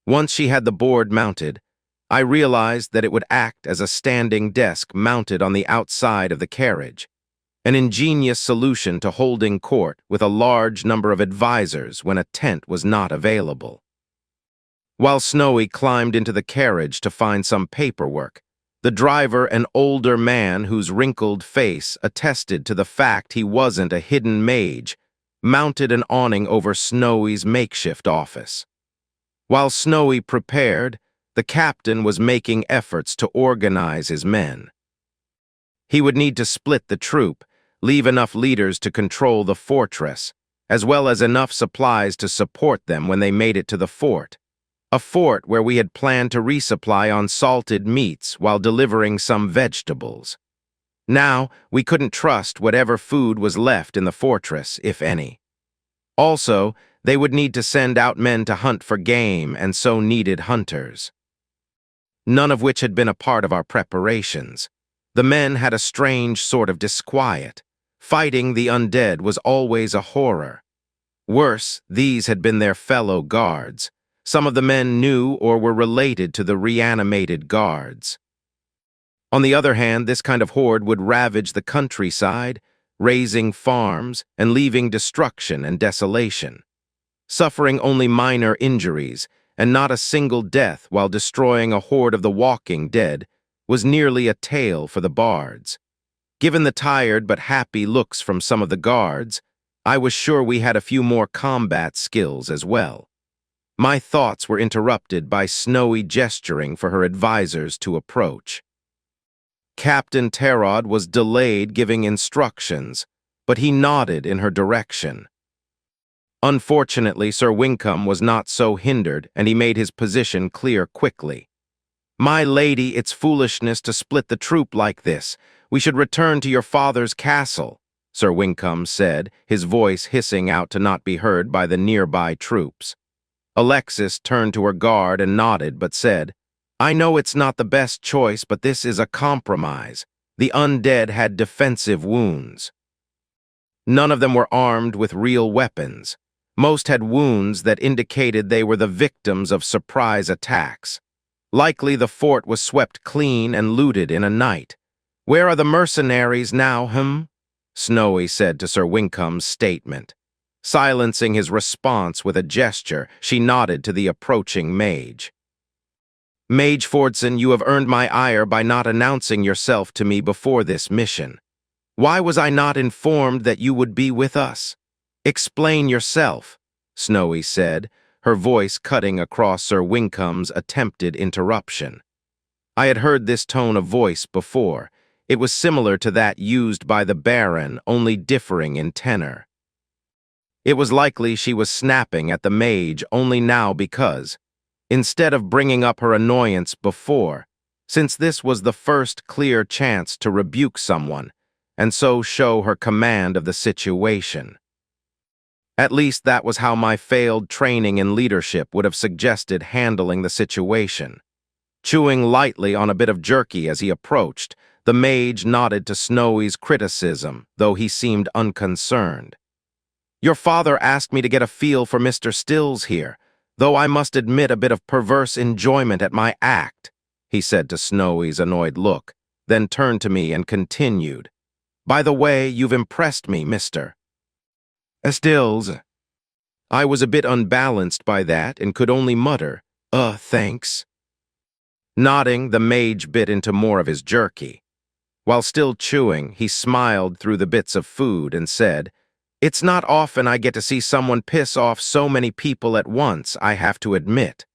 Once she had the board mounted, I realized that it would act as a standing desk mounted on the outside of the carriage, an ingenious solution to holding court with a large number of advisors when a tent was not available. While Snowy climbed into the carriage to find some paperwork, the driver, an older man whose wrinkled face attested to the fact he wasn't a hidden mage, mounted an awning over Snowy's makeshift office. While Snowy prepared, the captain was making efforts to organize his men. He would need to split the troop, leave enough leaders to control the fortress, as well as enough supplies to support them when they made it to the fort. A fort where we had planned to resupply on salted meats while delivering some vegetables. Now, we couldn't trust whatever food was left in the fortress, if any. Also, they would need to send out men to hunt for game and so needed hunters. None of which had been a part of our preparations. The men had a strange sort of disquiet. Fighting the undead was always a horror. Worse, these had been their fellow guards. Some of the men knew or were related to the reanimated guards. On the other hand, this kind of horde would ravage the countryside, razing farms and leaving destruction and desolation. Suffering only minor injuries and not a single death while destroying a horde of the walking dead was nearly a tale for the bards. Given the tired but happy looks from some of the guards, I was sure we had a few more combat skills as well. My thoughts were interrupted by Snowy gesturing for her advisors to approach. Captain Terod was delayed giving instructions, but he nodded in her direction. Unfortunately, Sir Wincombe was not so hindered, and he made his position clear quickly. "My lady, it's foolishness to split the troop like this. We should return to your father's castle," Sir Wincombe said, his voice hissing out to not be heard by the nearby troops. Alexis turned to her guard and nodded, but said, "I know it's not the best choice, but this is a compromise. The undead had defensive wounds." None of them were armed with real weapons. Most had wounds that indicated they were the victims of surprise attacks. Likely the fort was swept clean and looted in a night. "Where are the mercenaries now, Snowy said to Sir Wincombe's statement. Silencing his response with a gesture, she nodded to the approaching mage. "Mage Fordson, you have earned my ire by not announcing yourself to me before this mission. Why was I not informed that you would be with us? Explain yourself," Snowy said, her voice cutting across Sir Wincombe's attempted interruption. I had heard this tone of voice before. It was similar to that used by the Baron, only differing in tenor. It was likely she was snapping at the mage only now because, instead of bringing up her annoyance before, since this was the first clear chance to rebuke someone, and so show her command of the situation. At least that was how my failed training in leadership would have suggested handling the situation. Chewing lightly on a bit of jerky as he approached, the mage nodded to Snowy's criticism, though he seemed unconcerned. "Your father asked me to get a feel for Mr. Stills here, though I must admit a bit of perverse enjoyment at my act," he said to Snowy's annoyed look, then turned to me and continued. By the way, you've impressed me, mister. Stills. I was a bit unbalanced by that and could only mutter, thanks. Nodding, the mage bit into more of his jerky. While still chewing, he smiled through the bits of food and said, It's not often I get to see someone piss off so many people at once, I have to admit.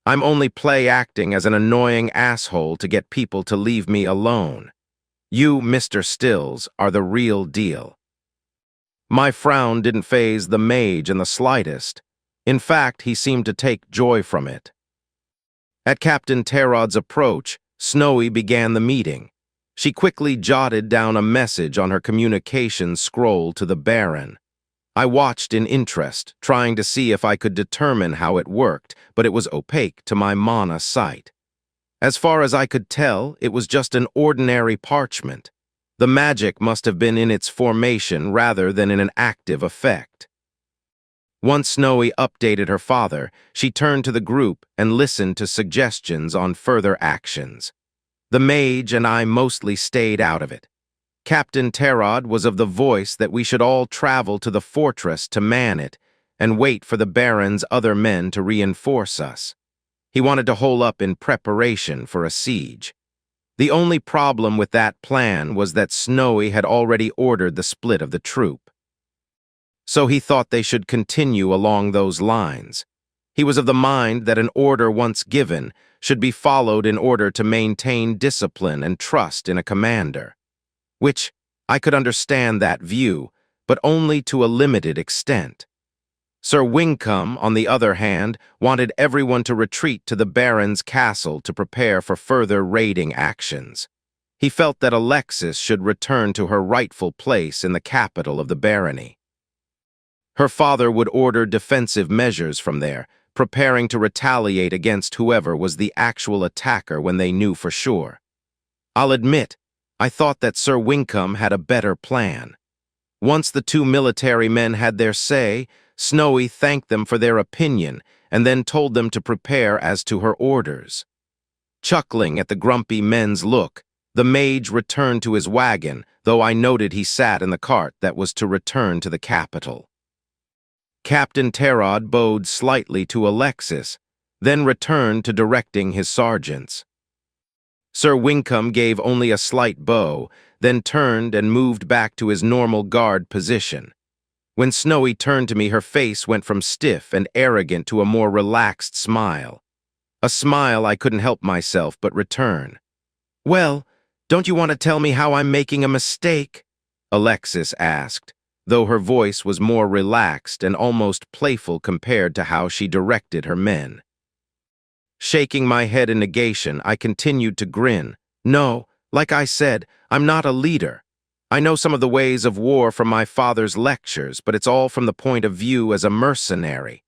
I'm only play-acting as an annoying asshole to get people to leave me alone. You, Mr. Stills, are the real deal. My frown didn't faze the mage in the slightest. In fact, he seemed to take joy from it. At Captain Terod's approach, Snowy began the meeting. She quickly jotted down a message on her communications scroll to the Baron. I watched in interest, trying to see if I could determine how it worked, but it was opaque to my mana sight. As far as I could tell, it was just an ordinary parchment. The magic must have been in its formation rather than in an active effect. Once Snowy updated her father, she turned to the group and listened to suggestions on further actions. The mage and I mostly stayed out of it. Captain Terod was of the voice that we should all travel to the fortress to man it and wait for the Baron's other men to reinforce us. He wanted to hole up in preparation for a siege. The only problem with that plan was that Snowy had already ordered the split of the troop. So he thought they should continue along those lines. He was of the mind that an order once given should be followed in order to maintain discipline and trust in a commander. Which, I could understand that view, but only to a limited extent. Sir Wincombe, on the other hand, wanted everyone to retreat to the Baron's castle to prepare for further raiding actions. He felt that Alexis should return to her rightful place in the capital of the barony. Her father would order defensive measures from there, preparing to retaliate against whoever was the actual attacker when they knew for sure. I'll admit, I thought that Sir Wincombe had a better plan. Once the two military men had their say, Snowy thanked them for their opinion and then told them to prepare as to her orders. Chuckling at the grumpy men's look, the mage returned to his wagon, though I noted he sat in the cart that was to return to the capital. Captain Terod bowed slightly to Alexis, then returned to directing his sergeants. Sir Wincombe gave only a slight bow, then turned and moved back to his normal guard position. When Snowy turned to me, her face went from stiff and arrogant to a more relaxed smile. A smile I couldn't help myself but return. Well, don't you want to tell me how I'm making a mistake? Alexis asked, though her voice was more relaxed and almost playful compared to how she directed her men. Shaking my head in negation, I continued to grin. No, like I said, I'm not a leader. I know some of the ways of war from my father's lectures, but it's all from the point of view as a mercenary.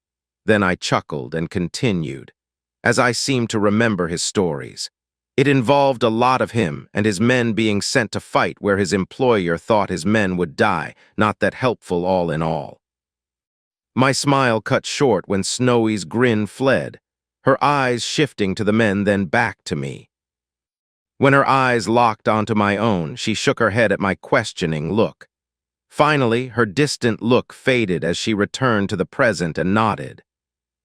Then I chuckled and continued, as I seemed to remember his stories. It involved a lot of him and his men being sent to fight where his employer thought his men would die, not that helpful all in all. My smile cut short when Snowy's grin fled, her eyes shifting to the men then back to me. When her eyes locked onto my own, she shook her head at my questioning look. Finally, her distant look faded as she returned to the present and nodded.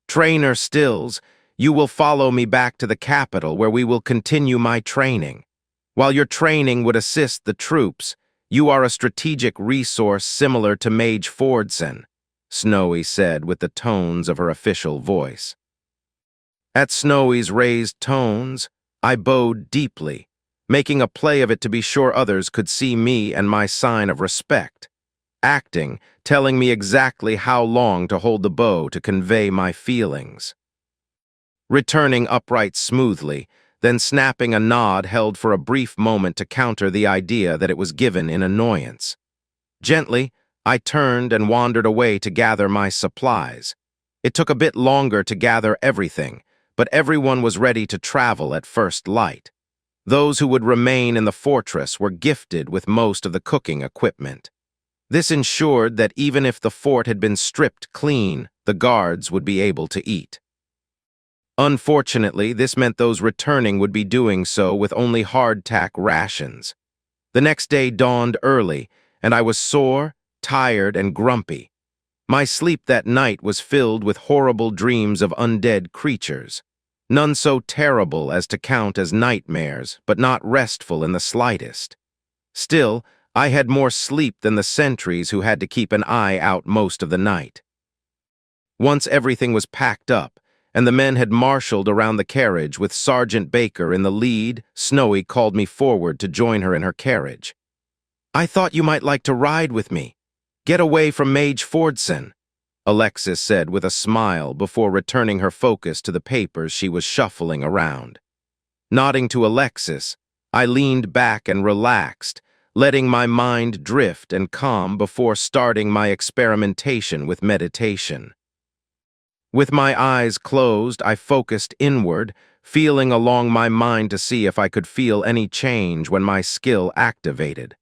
Trainer Stills, you will follow me back to the capital where we will continue my training. While your training would assist the troops, you are a strategic resource similar to Mage Fordson, Snowy said with the tones of her official voice. At Snowy's raised tones, I bowed deeply, making a play of it to be sure others could see me and my sign of respect. Acting, telling me exactly how long to hold the bow to convey my feelings. Returning upright smoothly, then snapping a nod held for a brief moment to counter the idea that it was given in annoyance. Gently, I turned and wandered away to gather my supplies. It took a bit longer to gather everything, but everyone was ready to travel at first light. Those who would remain in the fortress were gifted with most of the cooking equipment. This ensured that even if the fort had been stripped clean, the guards would be able to eat. Unfortunately, this meant those returning would be doing so with only hardtack rations. The next day dawned early, and I was sore, tired, and grumpy. My sleep that night was filled with horrible dreams of undead creatures. None so terrible as to count as nightmares, but not restful in the slightest. Still, I had more sleep than the sentries who had to keep an eye out most of the night. Once everything was packed up, and the men had marshaled around the carriage with Sergeant Baker in the lead, Snowy called me forward to join her in her carriage. "I thought you might like to ride with me. Get away from Mage Fordson," Alexis said with a smile before returning her focus to the papers she was shuffling around. Nodding to Alexis, I leaned back and relaxed, letting my mind drift and calm before starting my experimentation with meditation. With my eyes closed, I focused inward, feeling along my mind to see if I could feel any change when my skill activated.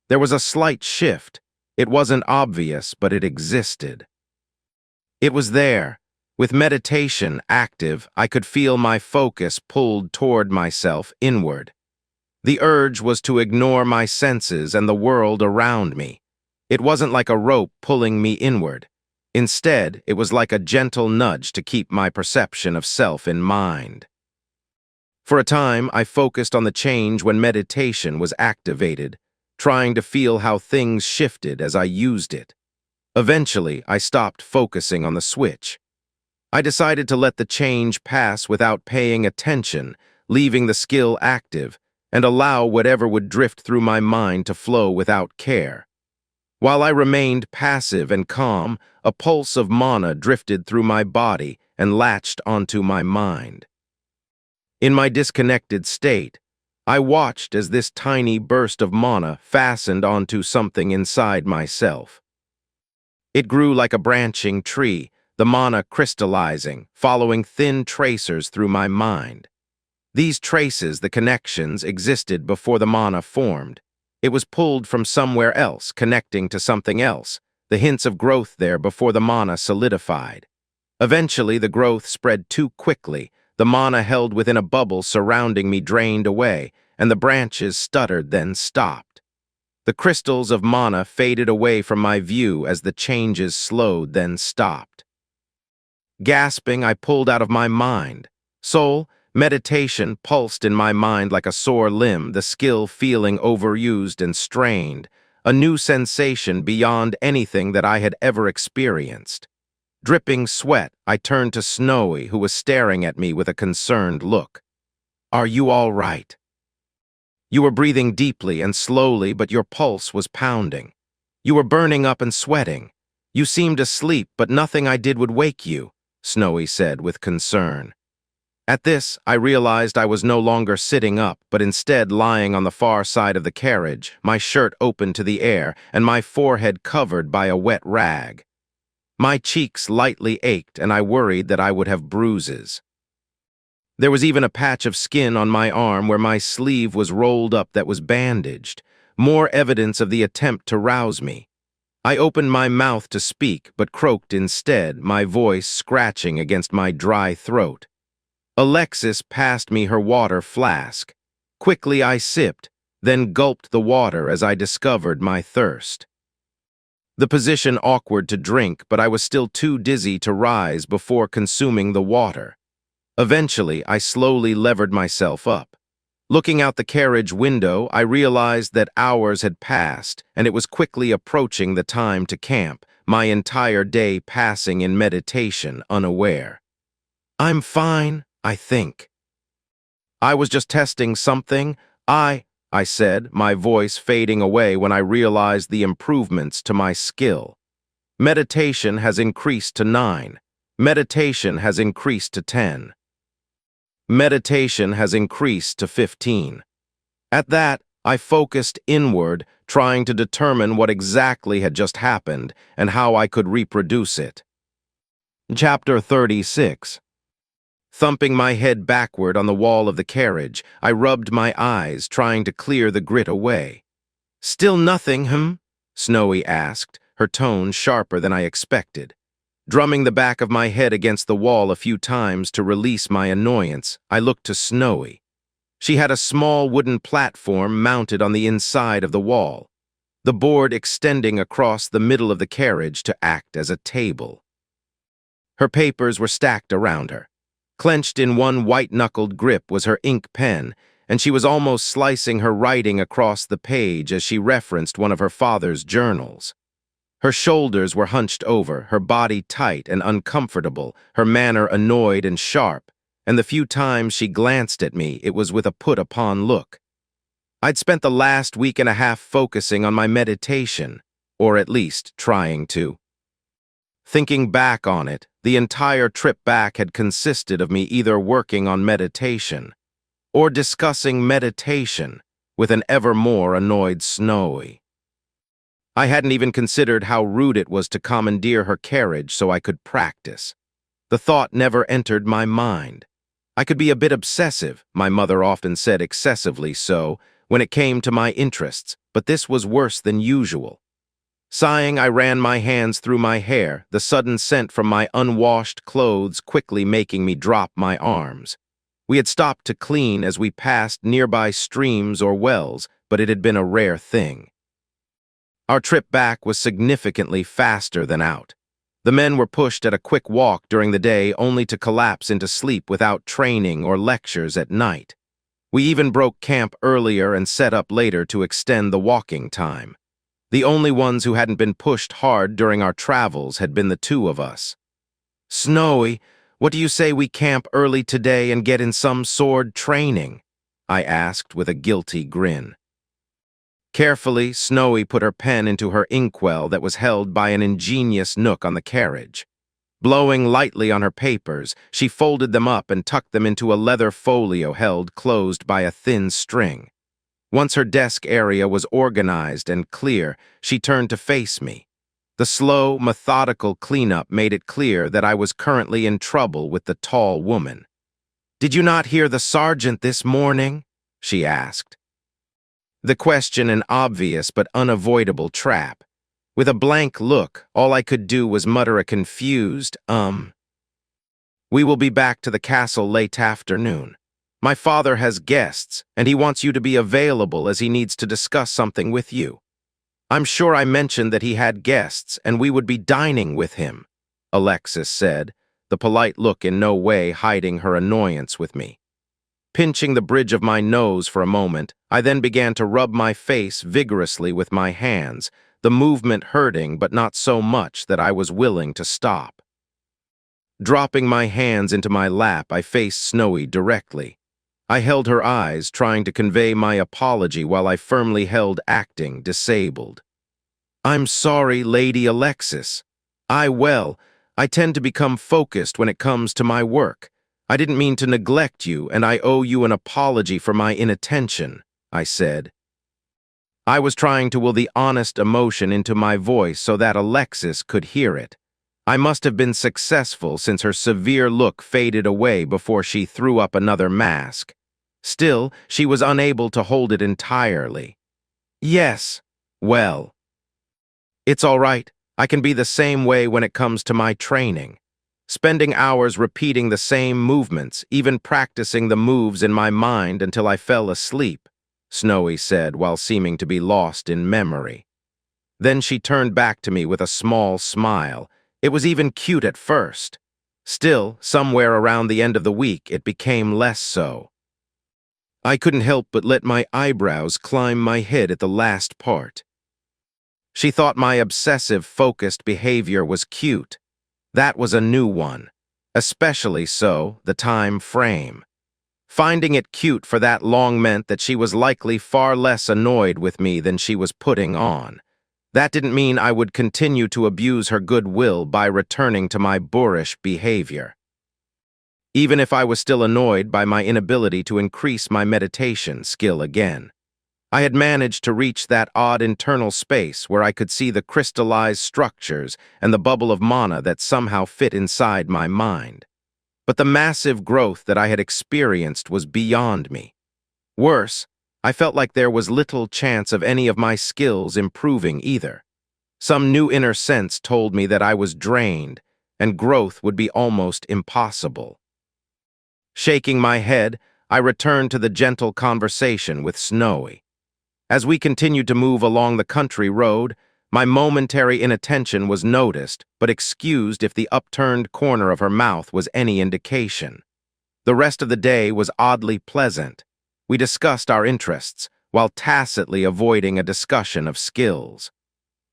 There was a slight shift. It wasn't obvious, but it existed. It was there. With meditation active, I could feel my focus pulled toward myself inward. The urge was to ignore my senses and the world around me. It wasn't like a rope pulling me inward. Instead, it was like a gentle nudge to keep my perception of self in mind. For a time, I focused on the change when meditation was activated, trying to feel how things shifted as I used it. Eventually, I stopped focusing on the switch. I decided to let the change pass without paying attention, leaving the skill active, and allow whatever would drift through my mind to flow without care. While I remained passive and calm, a pulse of mana drifted through my body and latched onto my mind. In my disconnected state, I watched as this tiny burst of mana fastened onto something inside myself. It grew like a branching tree, the mana crystallizing, following thin tracers through my mind. These traces, the connections, existed before the mana formed. It was pulled from somewhere else, connecting to something else, the hints of growth there before the mana solidified. Eventually, the growth spread too quickly, the mana held within a bubble surrounding me drained away, and the branches stuttered, then stopped. The crystals of mana faded away from my view as the changes slowed, then stopped. Gasping, I pulled out of my mind. Soul, meditation pulsed in my mind like a sore limb, the skill feeling overused and strained, a new sensation beyond anything that I had ever experienced. Dripping sweat, I turned to Snowy, who was staring at me with a concerned look. "Are you all right?" "You were breathing deeply and slowly, but your pulse was pounding. You were burning up and sweating. You seemed asleep, but nothing I did would wake you," Snowy said with concern. At this, I realized I was no longer sitting up, but instead lying on the far side of the carriage, my shirt open to the air and my forehead covered by a wet rag. My cheeks lightly ached, and I worried that I would have bruises. There was even a patch of skin on my arm where my sleeve was rolled up that was bandaged, more evidence of the attempt to rouse me. I opened my mouth to speak, but croaked instead, my voice scratching against my dry throat. Alexis passed me her water flask. Quickly I sipped, then gulped the water as I discovered my thirst. The position awkward to drink, but I was still too dizzy to rise before consuming the water. Eventually, I slowly levered myself up. Looking out the carriage window, I realized that hours had passed, and it was quickly approaching the time to camp, my entire day passing in meditation, unaware. "I'm fine, I think." "I was just testing something. I said, my voice fading away when I realized the improvements to my skill. Meditation has increased to 9. Meditation has increased to 10. Meditation has increased to 15. At that, I focused inward, trying to determine what exactly had just happened and how I could reproduce it. Chapter 36. Thumping my head backward on the wall of the carriage, I rubbed my eyes, trying to clear the grit away. "Still nothing, Snowy asked, her tone sharper than I expected. Drumming the back of my head against the wall a few times to release my annoyance, I looked to Snowy. She had a small wooden platform mounted on the inside of the wall, the board extending across the middle of the carriage to act as a table. Her papers were stacked around her. Clenched in one white-knuckled grip was her ink pen, and she was almost slicing her writing across the page as she referenced one of her father's journals. Her shoulders were hunched over, her body tight and uncomfortable, her manner annoyed and sharp, and the few times she glanced at me, it was with a put-upon look. I'd spent the last week and a half focusing on my meditation, or at least trying to. Thinking back on it, the entire trip back had consisted of me either working on meditation or discussing meditation with an ever more annoyed Snowy. I hadn't even considered how rude it was to commandeer her carriage so I could practice. The thought never entered my mind. I could be a bit obsessive, my mother often said excessively so, when it came to my interests, but this was worse than usual. Sighing, I ran my hands through my hair, the sudden scent from my unwashed clothes quickly making me drop my arms. We had stopped to clean as we passed nearby streams or wells, but it had been a rare thing. Our trip back was significantly faster than out. The men were pushed at a quick walk during the day only to collapse into sleep without training or lectures at night. We even broke camp earlier and set up later to extend the walking time. The only ones who hadn't been pushed hard during our travels had been the two of us. "Snowy, what do you say we camp early today and get in some sword training?" I asked with a guilty grin. Carefully, Snowy put her pen into her inkwell that was held by an ingenious nook on the carriage. Blowing lightly on her papers, she folded them up and tucked them into a leather folio held closed by a thin string. Once her desk area was organized and clear, she turned to face me. The slow, methodical cleanup made it clear that I was currently in trouble with the tall woman. "Did you not hear the sergeant this morning?" she asked. The question an obvious but unavoidable trap. With a blank look, all I could do was mutter a confused, "We will be back to the castle late afternoon. My father has guests, and he wants you to be available as he needs to discuss something with you. I'm sure I mentioned that he had guests, and we would be dining with him," Alexis said, the polite look in no way hiding her annoyance with me. Pinching the bridge of my nose for a moment, I then began to rub my face vigorously with my hands, the movement hurting but not so much that I was willing to stop. Dropping my hands into my lap, I faced Snowy directly. I held her eyes, trying to convey my apology while I firmly held acting disabled. "I'm sorry, Lady Alexis. I tend to become focused when it comes to my work. I didn't mean to neglect you, and I owe you an apology for my inattention," I said. I was trying to will the honest emotion into my voice so that Alexis could hear it. I must have been successful since her severe look faded away before she threw up another mask. Still, she was unable to hold it entirely. "Yes, well. It's all right. I can be the same way when it comes to my training. Spending hours repeating the same movements, even practicing the moves in my mind until I fell asleep," Snowy said while seeming to be lost in memory. Then she turned back to me with a small smile. It was even cute at first. Still, somewhere around the end of the week, it became less so. I couldn't help but let my eyebrows climb my head at the last part. She thought my obsessive, focused behavior was cute. That was a new one, especially so, the time frame. Finding it cute for that long meant that she was likely far less annoyed with me than she was putting on. That didn't mean I would continue to abuse her goodwill by returning to my boorish behavior. Even if I was still annoyed by my inability to increase my meditation skill again. I had managed to reach that odd internal space where I could see the crystallized structures and the bubble of mana that somehow fit inside my mind. But the massive growth that I had experienced was beyond me. Worse, I felt like there was little chance of any of my skills improving either. Some new inner sense told me that I was drained, and growth would be almost impossible. Shaking my head, I returned to the gentle conversation with Snowy. As we continued to move along the country road, my momentary inattention was noticed, but excused if the upturned corner of her mouth was any indication. The rest of the day was oddly pleasant. We discussed our interests, while tacitly avoiding a discussion of skills.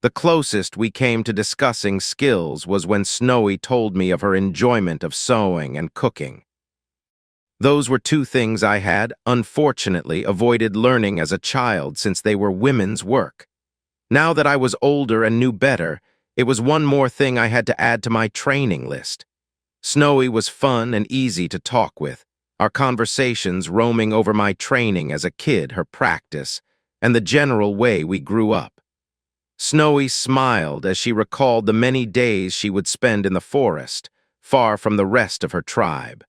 The closest we came to discussing skills was when Snowy told me of her enjoyment of sewing and cooking. Those were two things I had, unfortunately, avoided learning as a child since they were women's work. Now that I was older and knew better, it was one more thing I had to add to my training list. Snowy was fun and easy to talk with, our conversations roaming over my training as a kid, her practice, and the general way we grew up. Snowy smiled as she recalled the many days she would spend in the forest, far from the rest of her tribe.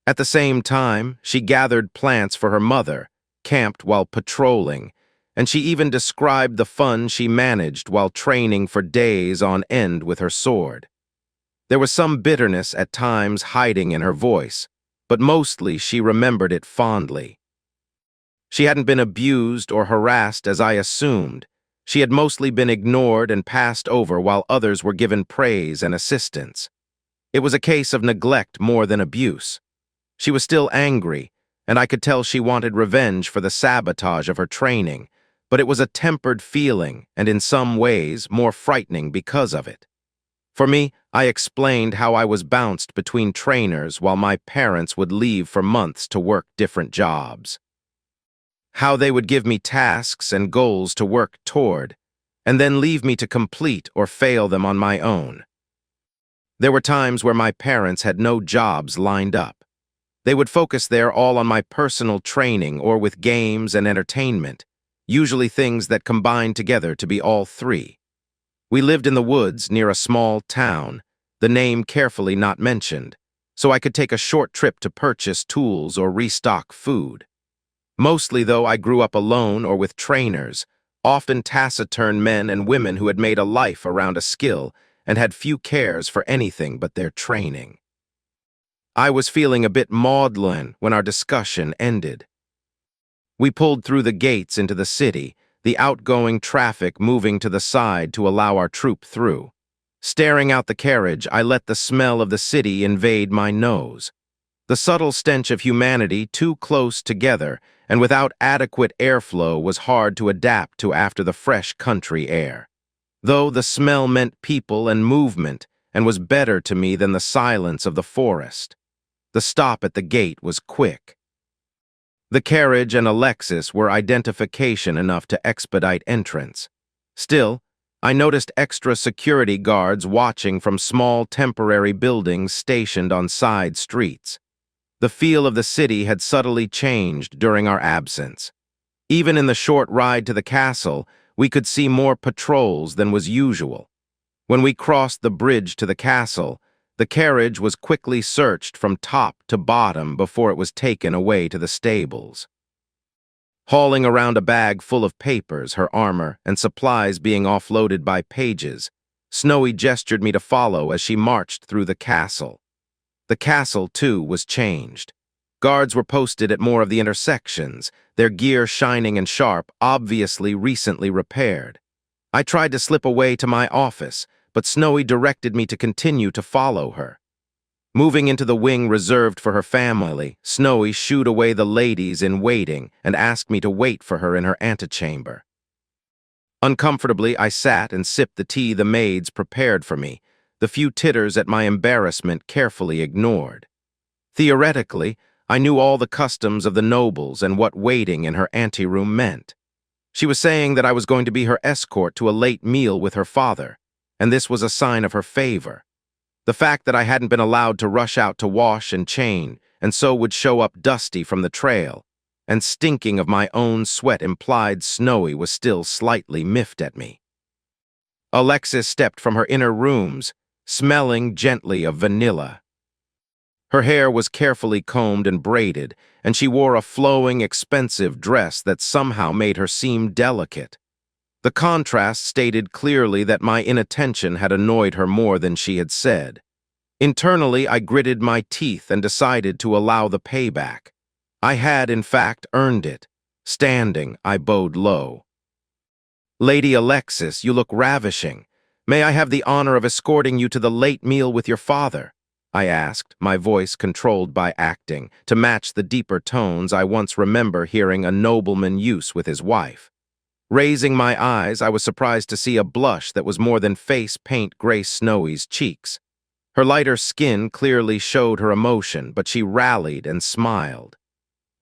At the same time, she gathered plants for her mother, camped while patrolling, and she even described the fun she managed while training for days on end with her sword. There was some bitterness at times hiding in her voice, but mostly she remembered it fondly. She hadn't been abused or harassed as I assumed. She had mostly been ignored and passed over while others were given praise and assistance. It was a case of neglect more than abuse. She was still angry, and I could tell she wanted revenge for the sabotage of her training, but it was a tempered feeling and in some ways more frightening because of it. For me, I explained how I was bounced between trainers while my parents would leave for months to work different jobs. How they would give me tasks and goals to work toward, and then leave me to complete or fail them on my own. There were times where my parents had no jobs lined up. They would focus there all on my personal training or with games and entertainment, usually things that combined together to be all three. We lived in the woods near a small town, the name carefully not mentioned, so I could take a short trip to purchase tools or restock food. Mostly, though, I grew up alone or with trainers, often taciturn men and women who had made a life around a skill and had few cares for anything but their training. I was feeling a bit maudlin when our discussion ended. We pulled through the gates into the city, the outgoing traffic moving to the side to allow our troop through. Staring out the carriage, I let the smell of the city invade my nose. The subtle stench of humanity too close together and without adequate airflow was hard to adapt to after the fresh country air. Though the smell meant people and movement and was better to me than the silence of the forest. The stop at the gate was quick. The carriage and Alexis were identification enough to expedite entrance. Still, I noticed extra security guards watching from small temporary buildings stationed on side streets. The feel of the city had subtly changed during our absence. Even in the short ride to the castle, we could see more patrols than was usual. When we crossed the bridge to the castle, the carriage was quickly searched from top to bottom before it was taken away to the stables. Hauling around a bag full of papers, her armor, and supplies being offloaded by pages, Snowy gestured me to follow as she marched through the castle. The castle, too, was changed. Guards were posted at more of the intersections, their gear shining and sharp, obviously recently repaired. I tried to slip away to my office, but Snowy directed me to continue to follow her. Moving into the wing reserved for her family, Snowy shooed away the ladies in waiting and asked me to wait for her in her antechamber. Uncomfortably, I sat and sipped the tea the maids prepared for me, the few titters at my embarrassment carefully ignored. Theoretically, I knew all the customs of the nobles and what waiting in her anteroom meant. She was saying that I was going to be her escort to a late meal with her father, and this was a sign of her favor. The fact that I hadn't been allowed to rush out to wash and chain, and so would show up dusty from the trail, and stinking of my own sweat implied Snowy was still slightly miffed at me. Alexis stepped from her inner rooms, smelling gently of vanilla. Her hair was carefully combed and braided, and she wore a flowing, expensive dress that somehow made her seem delicate. The contrast stated clearly that my inattention had annoyed her more than she had said. Internally, I gritted my teeth and decided to allow the payback. I had, in fact, earned it. Standing, I bowed low. "Lady Alexis, you look ravishing. May I have the honor of escorting you to the late meal with your father?" I asked, my voice controlled by acting, to match the deeper tones I once remember hearing a nobleman use with his wife. Raising my eyes, I was surprised to see a blush that was more than face paint graced Snowy's cheeks. Her lighter skin clearly showed her emotion, but she rallied and smiled.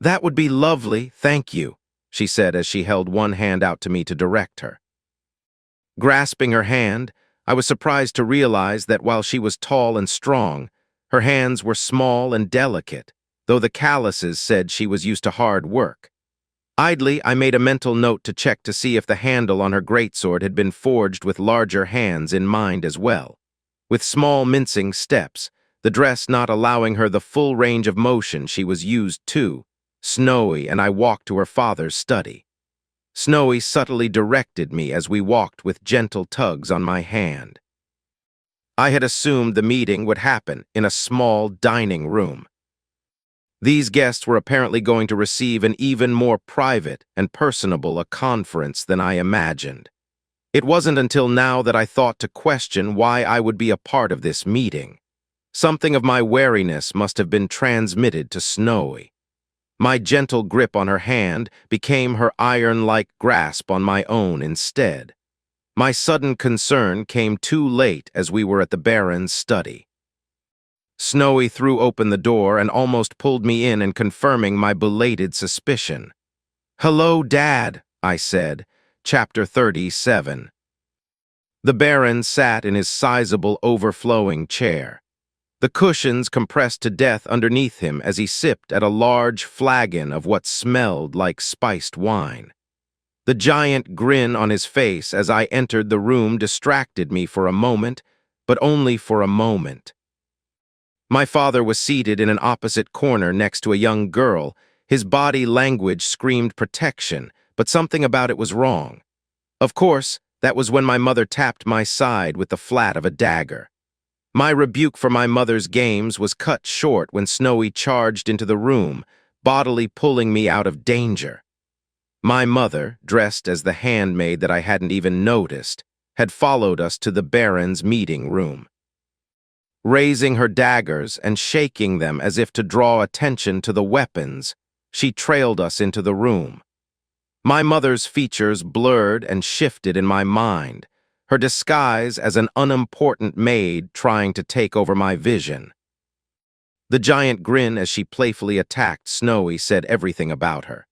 "That would be lovely, thank you," she said as she held one hand out to me to direct her. Grasping her hand, I was surprised to realize that while she was tall and strong, her hands were small and delicate, though the calluses said she was used to hard work. Idly, I made a mental note to check to see if the handle on her greatsword had been forged with larger hands in mind as well. With small mincing steps, the dress not allowing her the full range of motion she was used to, Snowy and I walked to her father's study. Snowy subtly directed me as we walked with gentle tugs on my hand. I had assumed the meeting would happen in a small dining room. These guests were apparently going to receive an even more private and personable a conference than I imagined. It wasn't until now that I thought to question why I would be a part of this meeting. Something of my wariness must have been transmitted to Snowy. My gentle grip on her hand became her iron-like grasp on my own instead. My sudden concern came too late as we were at the Baron's study. Snowy threw open the door and almost pulled me in and confirming my belated suspicion. "Hello, Dad," I said. Chapter 37. The Baron sat in his sizable, overflowing chair. The cushions compressed to death underneath him as he sipped at a large flagon of what smelled like spiced wine. The giant grin on his face as I entered the room distracted me for a moment, but only for a moment. My father was seated in an opposite corner next to a young girl. His body language screamed protection, but something about it was wrong. Of course, that was when my mother tapped my side with the flat of a dagger. My rebuke for my mother's games was cut short when Snowy charged into the room, bodily pulling me out of danger. My mother, dressed as the handmaid that I hadn't even noticed, had followed us to the Baron's meeting room. Raising her daggers and shaking them as if to draw attention to the weapons, she trailed us into the room. My mother's features blurred and shifted in my mind, her disguise as an unimportant maid trying to take over my vision. The giant grin as she playfully attacked Snowy said everything about her.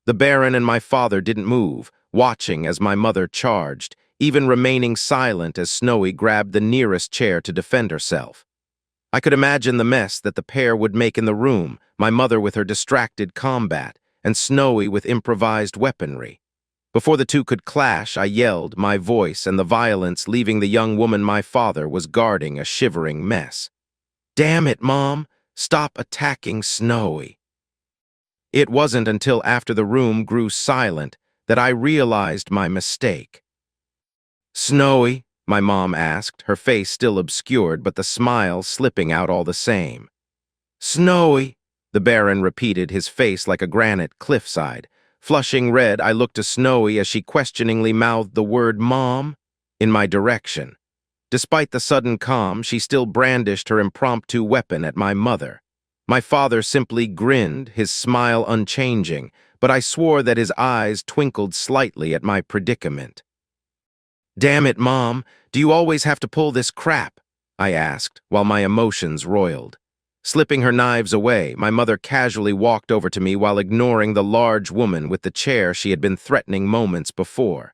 The Baron and my father didn't move, watching as my mother charged, even remaining silent as Snowy grabbed the nearest chair to defend herself. I could imagine the mess that the pair would make in the room, my mother with her distracted combat, and Snowy with improvised weaponry. Before the two could clash, I yelled, my voice and the violence leaving the young woman my father was guarding a shivering mess. "Damn it, Mom! Stop attacking Snowy!" It wasn't until after the room grew silent that I realized my mistake. "Snowy?" my mom asked, her face still obscured but the smile slipping out all the same. "Snowy?" the Baron repeated, his face like a granite cliffside. Flushing red, I looked to Snowy as she questioningly mouthed the word "Mom" in my direction. Despite the sudden calm, she still brandished her impromptu weapon at my mother. My father simply grinned, his smile unchanging, but I swore that his eyes twinkled slightly at my predicament. "Damn it, Mom, do you always have to pull this crap?" I asked, while my emotions roiled. Slipping her knives away, my mother casually walked over to me while ignoring the large woman with the chair she had been threatening moments before.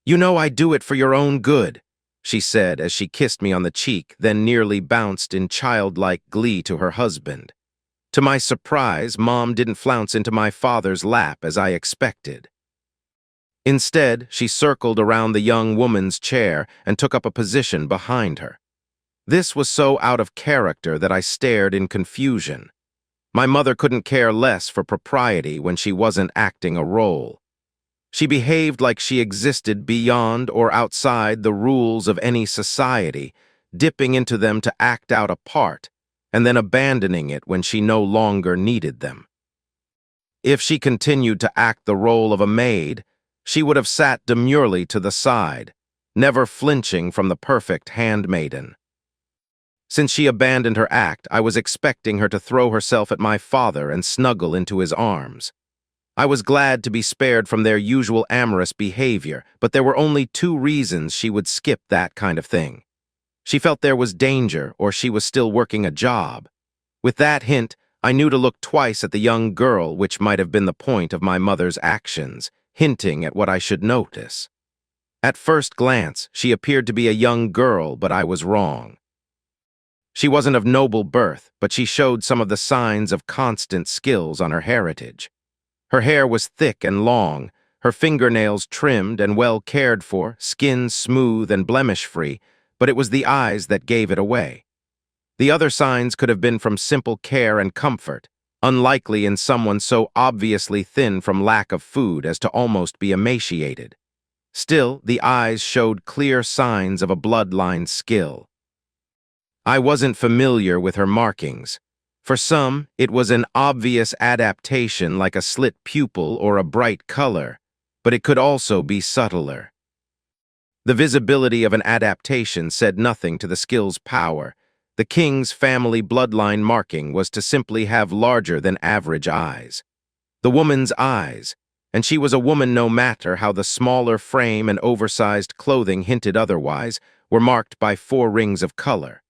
"You know I do it for your own good," she said as she kissed me on the cheek, then nearly bounced in childlike glee to her husband. To my surprise, Mom didn't flounce into my father's lap as I expected. Instead, she circled around the young woman's chair and took up a position behind her. This was so out of character that I stared in confusion. My mother couldn't care less for propriety when she wasn't acting a role. She behaved like she existed beyond or outside the rules of any society, dipping into them to act out a part, and then abandoning it when she no longer needed them. If she continued to act the role of a maid, she would have sat demurely to the side, never flinching from the perfect handmaiden. Since she abandoned her act, I was expecting her to throw herself at my father and snuggle into his arms. I was glad to be spared from their usual amorous behavior, but there were only two reasons she would skip that kind of thing. She felt there was danger, or she was still working a job. With that hint, I knew to look twice at the young girl, which might have been the point of my mother's actions, hinting at what I should notice. At first glance, she appeared to be a young girl, but I was wrong. She wasn't of noble birth, but she showed some of the signs of constant skills on her heritage. Her hair was thick and long, her fingernails trimmed and well cared for, skin smooth and blemish-free, but it was the eyes that gave it away. The other signs could have been from simple care and comfort, unlikely in someone so obviously thin from lack of food as to almost be emaciated. Still, the eyes showed clear signs of a bloodline skill. I wasn't familiar with her markings. For some, it was an obvious adaptation like a slit pupil or a bright color, but it could also be subtler. The visibility of an adaptation said nothing to the skill's power. The king's family bloodline marking was to simply have larger than average eyes. The woman's eyes, and she was a woman no matter how the smaller frame and oversized clothing hinted otherwise, were marked by 4 rings of color.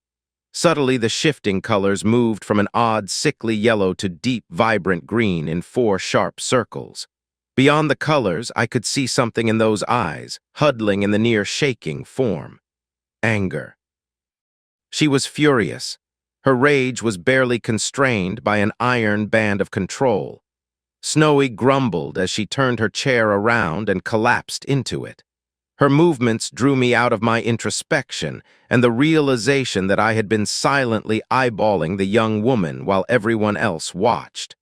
Subtly, the shifting colors moved from an odd, sickly yellow to deep, vibrant green in 4 sharp circles. Beyond the colors, I could see something in those eyes, huddling in the near shaking form. Anger. She was furious. Her rage was barely constrained by an iron band of control. Snowy grumbled as she turned her chair around and collapsed into it. Her movements drew me out of my introspection and the realization that I had been silently eyeballing the young woman while everyone else watched.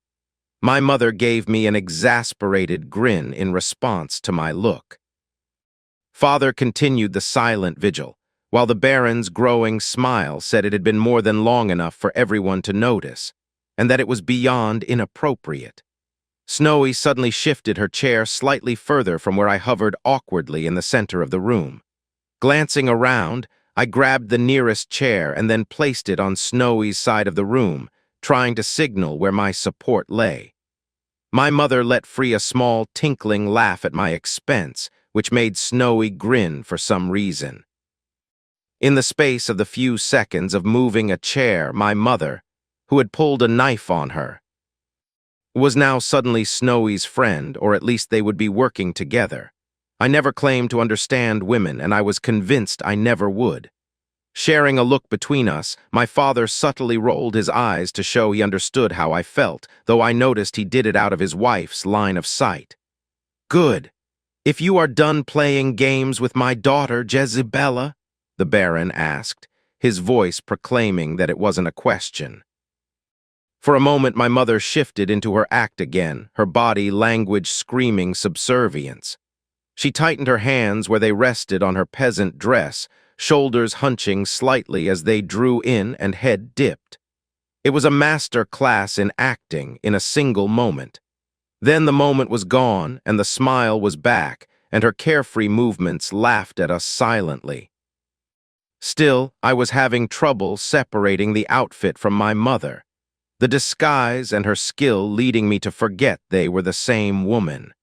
My mother gave me an exasperated grin in response to my look. Father continued the silent vigil, while the Baron's growing smile said it had been more than long enough for everyone to notice, and that it was beyond inappropriate. Snowy suddenly shifted her chair slightly further from where I hovered awkwardly in the center of the room. Glancing around, I grabbed the nearest chair and then placed it on Snowy's side of the room, trying to signal where my support lay. My mother let free a small, tinkling laugh at my expense, which made Snowy grin for some reason. In the space of the few seconds of moving a chair, my mother, who had pulled a knife on her, was now suddenly Snowy's friend, or at least they would be working together. I never claimed to understand women, and I was convinced I never would. Sharing a look between us, my father subtly rolled his eyes to show he understood how I felt, though I noticed he did it out of his wife's line of sight. "Good. If you are done playing games with my daughter, Jezebella?" the Baron asked, his voice proclaiming that it wasn't a question. For a moment, my mother shifted into her act again, her body language screaming subservience. She tightened her hands where they rested on her peasant dress, shoulders hunching slightly as they drew in and head dipped. It was a master class in acting in a single moment. Then the moment was gone, and the smile was back, and her carefree movements laughed at us silently. Still, I was having trouble separating the outfit from my mother, the disguise and her skill leading me to forget they were the same woman.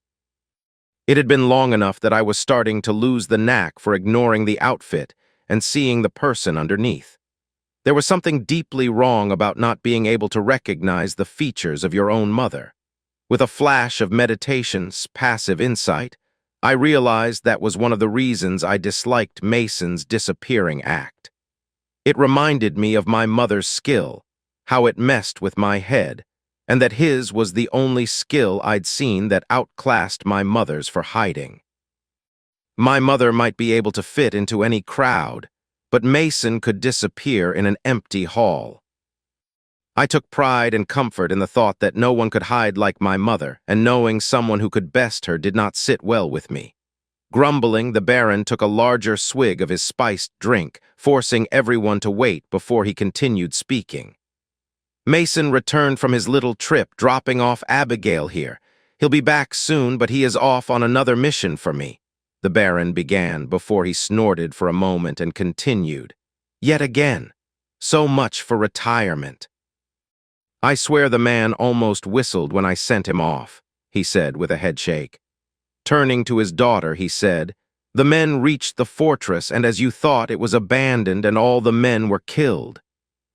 It had been long enough that I was starting to lose the knack for ignoring the outfit and seeing the person underneath. There was something deeply wrong about not being able to recognize the features of your own mother. With a flash of meditation's passive insight, I realized that was one of the reasons I disliked Mason's disappearing act. It reminded me of my mother's skill, how it messed with my head, and that his was the only skill I'd seen that outclassed my mother's for hiding. My mother might be able to fit into any crowd, but Mason could disappear in an empty hall. I took pride and comfort in the thought that no one could hide like my mother, and knowing someone who could best her did not sit well with me. Grumbling, the Baron took a larger swig of his spiced drink, forcing everyone to wait before he continued speaking. Mason returned from his little trip, dropping off Abigail here. He'll be back soon, but he is off on another mission for me, the Baron began before he snorted for a moment and continued. Yet again, so much for retirement. I swear the man almost whistled when I sent him off, he said with a headshake. Turning to his daughter, he said, "The men reached the fortress, and as you thought, it was abandoned and all the men were killed.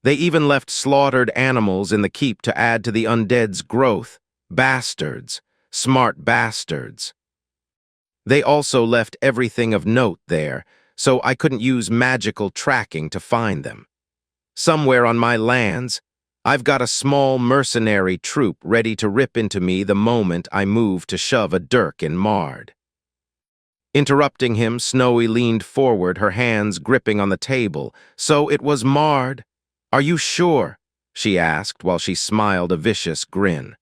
They even left slaughtered animals in the keep to add to the undead's growth. Bastards. Smart bastards. They also left everything of note there, so I couldn't use magical tracking to find them. Somewhere on my lands, I've got a small mercenary troop ready to rip into me the moment I move to shove a dirk in Mard." Interrupting him, Snowy leaned forward, her hands gripping on the table. "So it was Mard? Are you sure?" she asked while she smiled a vicious grin.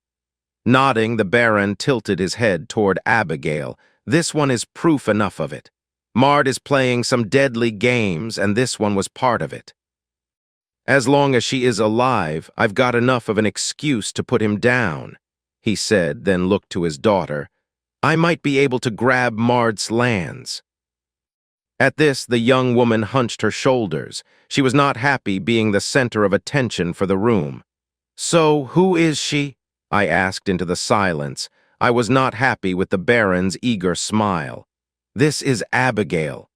Nodding, the Baron tilted his head toward Abigail. "This one is proof enough of it. Mard is playing some deadly games, and this one was part of it. As long as she is alive, I've got enough of an excuse to put him down," he said, then looked to his daughter. "I might be able to grab Mard's lands." At this, the young woman hunched her shoulders. She was not happy being the center of attention for the room. "So, who is she?" I asked into the silence. I was not happy with the Baron's eager smile. "This is Abigail.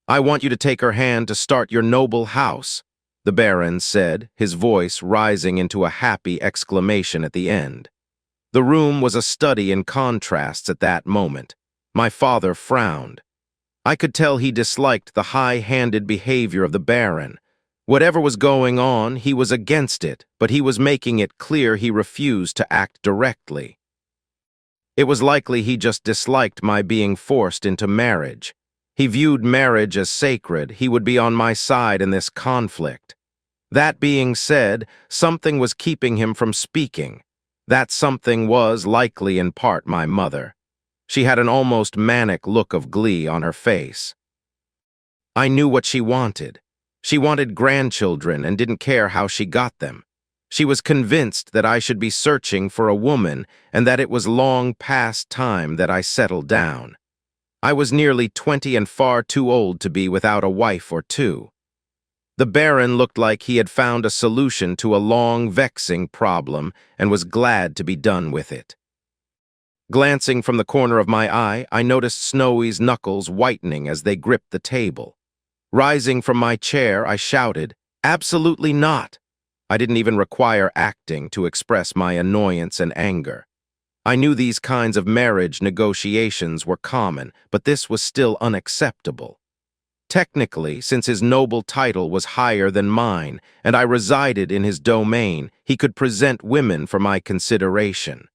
I want you to take her hand to start your noble house," the Baron said, his voice rising into a happy exclamation at the end. The room was a study in contrasts at that moment. My father frowned. I could tell he disliked the high-handed behavior of the Baron. Whatever was going on, he was against it, but he was making it clear he refused to act directly. It was likely he just disliked my being forced into marriage. He viewed marriage as sacred. He would be on my side in this conflict. That being said, something was keeping him from speaking. That something was likely in part my mother. She had an almost manic look of glee on her face. I knew what she wanted. She wanted grandchildren and didn't care how she got them. She was convinced that I should be searching for a woman and that it was long past time that I settled down. I was nearly 20 and far too old to be without a wife or two. The Baron looked like he had found a solution to a long, vexing problem and was glad to be done with it. Glancing from the corner of my eye, I noticed Snowy's knuckles whitening as they gripped the table. Rising from my chair, I shouted, "Absolutely not!" I didn't even require acting to express my annoyance and anger. I knew these kinds of marriage negotiations were common, but this was still unacceptable. Technically, since his noble title was higher than mine, and I resided in his domain, he could present women for my consideration.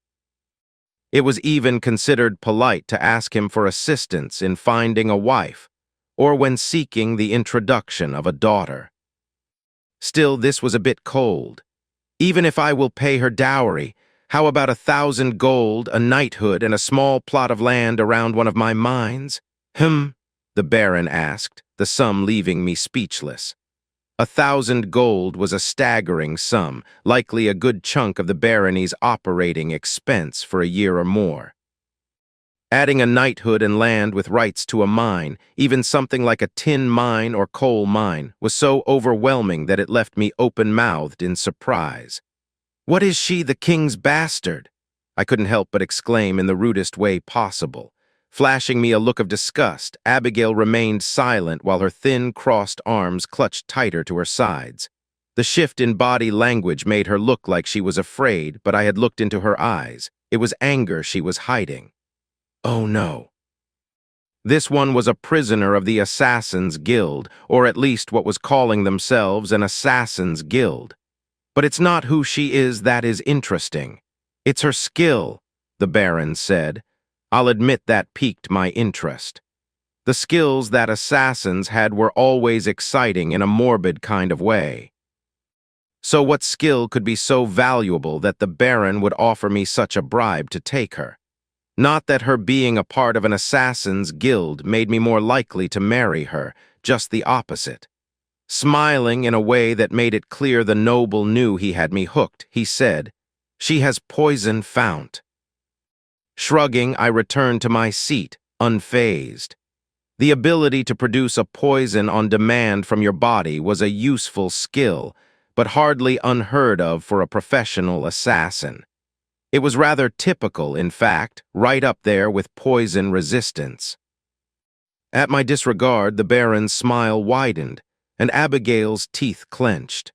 It was even considered polite to ask him for assistance in finding a wife, or when seeking the introduction of a daughter. Still, this was a bit cold. Even if I will pay her dowry, how about 1,000 gold, a knighthood, and a small plot of land around one of my mines? The Baron asked, the sum leaving me speechless. 1,000 gold was a staggering sum, likely a good chunk of the barony's operating expense for a year or more. Adding a knighthood and land with rights to a mine, even something like a tin mine or coal mine, was so overwhelming that it left me open-mouthed in surprise. "What is she, the king's bastard?" I couldn't help but exclaim in the rudest way possible. Flashing me a look of disgust, Abigail remained silent while her thin, crossed arms clutched tighter to her sides. The shift in body language made her look like she was afraid, but I had looked into her eyes. It was anger she was hiding. Oh no. This one was a prisoner of the Assassin's Guild, or at least what was calling themselves an Assassin's Guild. But it's not who she is that is interesting. It's her skill, the Baron said. I'll admit that piqued my interest. The skills that assassins had were always exciting in a morbid kind of way. So what skill could be so valuable that the Baron would offer me such a bribe to take her? Not that her being a part of an assassin's guild made me more likely to marry her, just the opposite. Smiling in a way that made it clear the noble knew he had me hooked, he said, "She has poison fount." Shrugging, I returned to my seat, unfazed. The ability to produce a poison on demand from your body was a useful skill, but hardly unheard of for a professional assassin. It was rather typical, in fact, right up there with poison resistance. At my disregard, the Baron's smile widened, and Abigail's teeth clenched.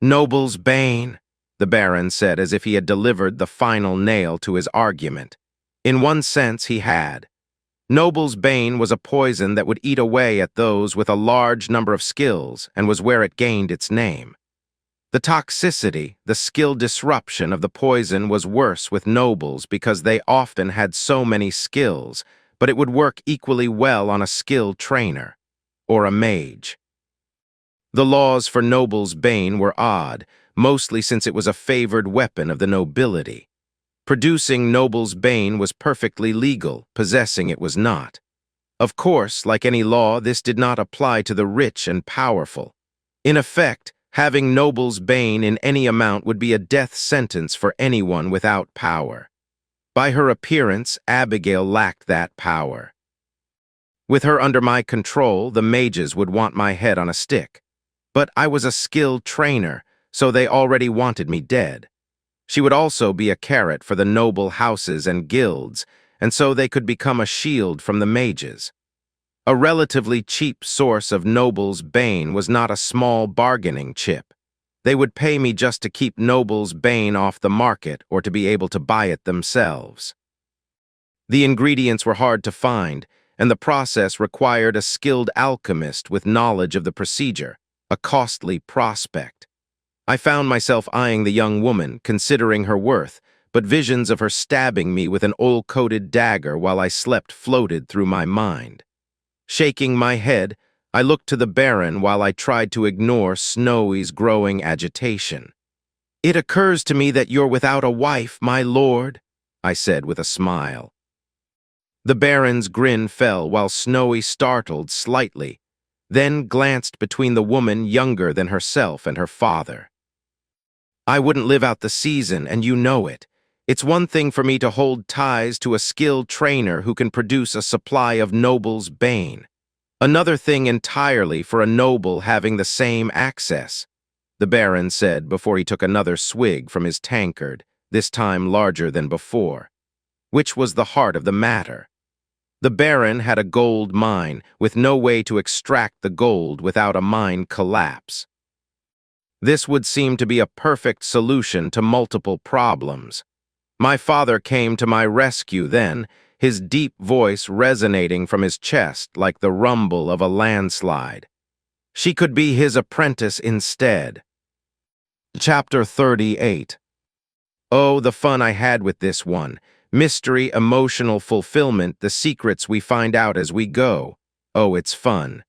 "Noble's bane," the Baron said as if he had delivered the final nail to his argument. In one sense, he had. Noble's bane was a poison that would eat away at those with a large number of skills and was where it gained its name. The toxicity, the skill disruption of the poison was worse with nobles because they often had so many skills, but it would work equally well on a skilled trainer, or a mage. The laws for Noble's Bane were odd, mostly since it was a favored weapon of the nobility. Producing Noble's Bane was perfectly legal, possessing it was not. Of course, like any law, this did not apply to the rich and powerful. In effect, having Noble's Bane in any amount would be a death sentence for anyone without power. By her appearance, Abigail lacked that power. With her under my control, the mages would want my head on a stick. But I was a skilled trainer, so they already wanted me dead. She would also be a carrot for the noble houses and guilds, and so they could become a shield from the mages. A relatively cheap source of Noble's Bane was not a small bargaining chip. They would pay me just to keep Noble's Bane off the market or to be able to buy it themselves. The ingredients were hard to find, and the process required a skilled alchemist with knowledge of the procedure, a costly prospect. I found myself eyeing the young woman, considering her worth, but visions of her stabbing me with an oil-coated dagger while I slept floated through my mind. Shaking my head, I looked to the Baron while I tried to ignore Snowy's growing agitation. "It occurs to me that you're without a wife, my lord," I said with a smile. The Baron's grin fell while Snowy startled slightly, then glanced between the woman younger than herself and her father. "I wouldn't live out the season, and you know it. It's one thing for me to hold ties to a skilled trainer who can produce a supply of Noble's Bane. Another thing entirely for a noble having the same access," the Baron said before he took another swig from his tankard, this time larger than before. Which was the heart of the matter. The Baron had a gold mine, with no way to extract the gold without a mine collapse. This would seem to be a perfect solution to multiple problems. My father came to my rescue then, his deep voice resonating from his chest like the rumble of a landslide. She could be his apprentice instead. Chapter 38. Oh, the fun I had with this one. Mystery, emotional fulfillment, the secrets we find out as we go. Oh, it's fun.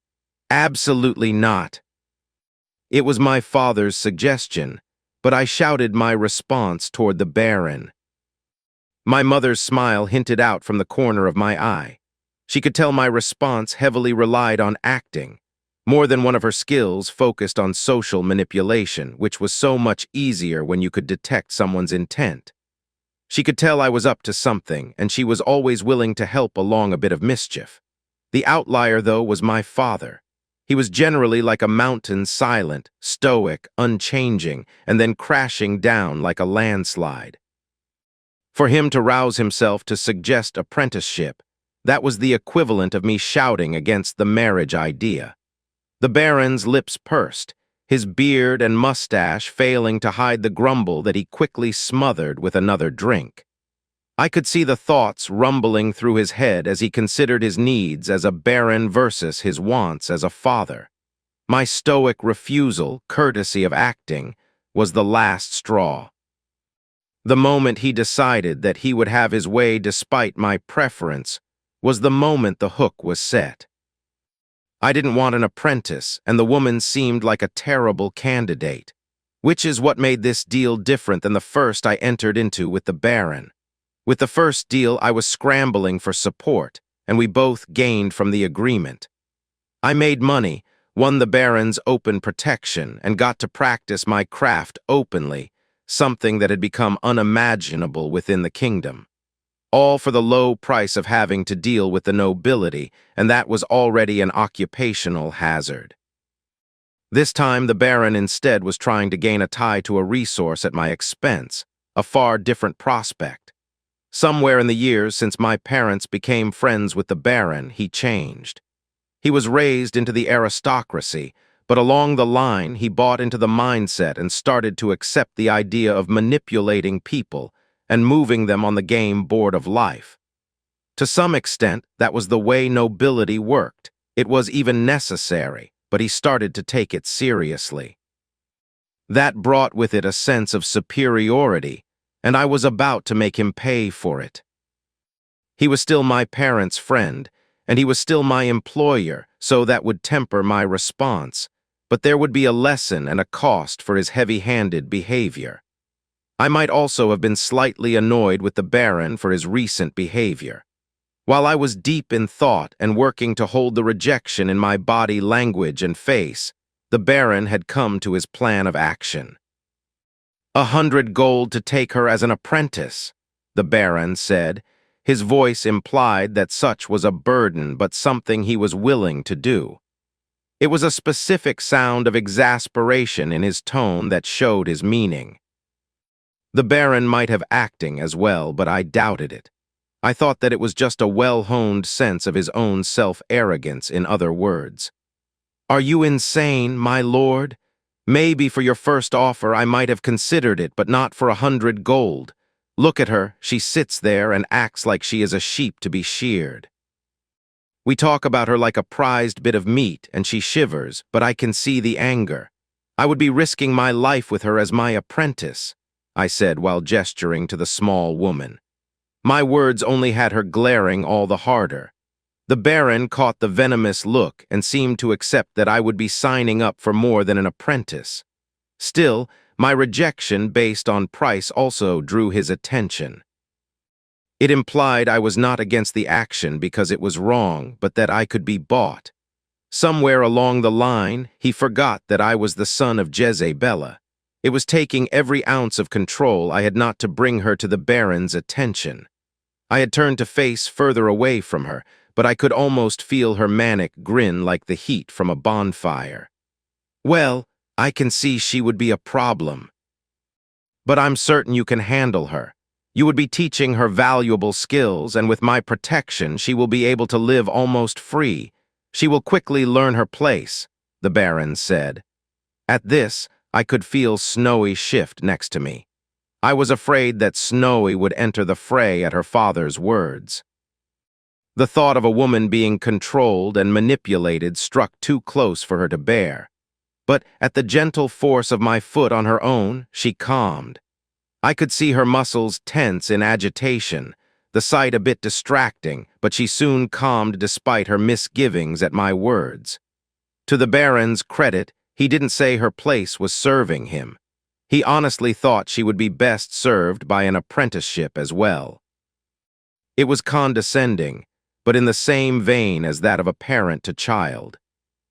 Absolutely not. It was my father's suggestion, but I shouted my response toward the Baron. My mother's smile hinted out from the corner of my eye. She could tell my response heavily relied on acting. More than one of her skills focused on social manipulation, which was so much easier when you could detect someone's intent. She could tell I was up to something, and she was always willing to help along a bit of mischief. The outlier, though, was my father. He was generally like a mountain, silent, stoic, unchanging, and then crashing down like a landslide. For him to rouse himself to suggest apprenticeship, that was the equivalent of me shouting against the marriage idea. The Baron's lips pursed, his beard and mustache failing to hide the grumble that he quickly smothered with another drink. I could see the thoughts rumbling through his head as he considered his needs as a baron versus his wants as a father. My stoic refusal, courtesy of acting, was the last straw. The moment he decided that he would have his way despite my preference was the moment the hook was set. I didn't want an apprentice, and the woman seemed like a terrible candidate. which is what made this deal different than the first I entered into with the Baron. With the first deal, I was scrambling for support, and we both gained from the agreement. I made money, won the Baron's open protection, and got to practice my craft openly, something that had become unimaginable within the kingdom. All for the low price of having to deal with the nobility, and that was already an occupational hazard. This time, the Baron instead was trying to gain a tie to a resource at my expense, a far different prospect. Somewhere in the years since my parents became friends with the Baron, he changed. He was raised into the aristocracy, but along the line, he bought into the mindset and started to accept the idea of manipulating people and moving them on the game board of life. To some extent, that was the way nobility worked. It was even necessary, but he started to take it seriously. That brought with it a sense of superiority, and I was about to make him pay for it. He was still my parents' friend, and he was still my employer, so that would temper my response, but there would be a lesson and a cost for his heavy-handed behavior. I might also have been slightly annoyed with the Baron for his recent behavior. While I was deep in thought and working to hold the rejection in my body language and face, the Baron had come to his plan of action. 100 gold to take her as an apprentice, the Baron said. His voice implied that such was a burden but something he was willing to do. It was a specific sound of exasperation in his tone that showed his meaning. The Baron might have acting as well, but I doubted it. I thought that it was just a well-honed sense of his own self-arrogance, in other words. "Are you insane, my lord? Maybe for your first offer I might have considered it, but not for 100 gold. Look at her, she sits there and acts like she is a sheep to be sheared. We talk about her like a prized bit of meat, and she shivers, but I can see the anger. I would be risking my life with her as my apprentice," I said while gesturing to the small woman. My words only had her glaring all the harder. The Baron caught the venomous look and seemed to accept that I would be signing up for more than an apprentice. Still, my rejection based on price also drew his attention. It implied I was not against the action because it was wrong, but that I could be bought. Somewhere along the line, he forgot that I was the son of Jezebella. It was taking every ounce of control I had not to bring her to the Baron's attention. I had turned to face further away from her, but I could almost feel her manic grin like the heat from a bonfire. "Well, I can see she would be a problem. But I'm certain you can handle her. You would be teaching her valuable skills, and with my protection, she will be able to live almost free. She will quickly learn her place," the Baron said. At this, I could feel Snowy shift next to me. I was afraid that Snowy would enter the fray at her father's words. The thought of a woman being controlled and manipulated struck too close for her to bear. But at the gentle force of my foot on her own, she calmed. I could see her muscles tense in agitation, the sight a bit distracting, but she soon calmed despite her misgivings at my words. To the Baron's credit, he didn't say her place was serving him. He honestly thought she would be best served by an apprenticeship as well. It was condescending, but in the same vein as that of a parent to child.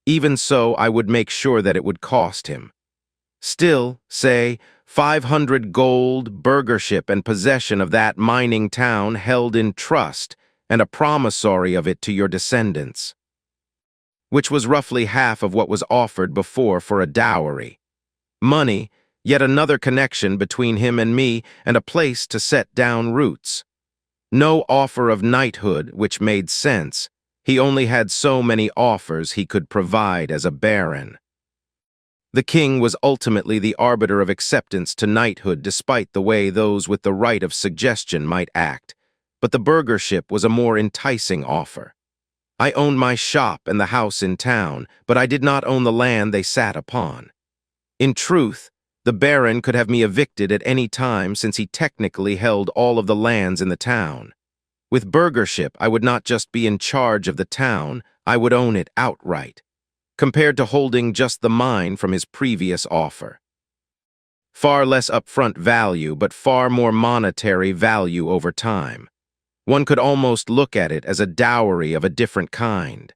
Even so, I would make sure that it would cost him. Still, say, 500 gold, burgership, and possession of that mining town held in trust, and a promissory of it to your descendants, which was roughly half of what was offered before for a dowry. Money, yet another connection between him and me, and a place to set down roots. No offer of knighthood, which made sense. He only had so many offers he could provide as a baron. The king was ultimately the arbiter of acceptance to knighthood despite the way those with the right of suggestion might act, but the burgership was a more enticing offer. I owned my shop and the house in town, but I did not own the land they sat upon. In truth, the baron could have me evicted at any time since he technically held all of the lands in the town. With burgership, I would not just be in charge of the town, I would own it outright, compared to holding just the mine from his previous offer. Far less upfront value, but far more monetary value over time. One could almost look at it as a dowry of a different kind.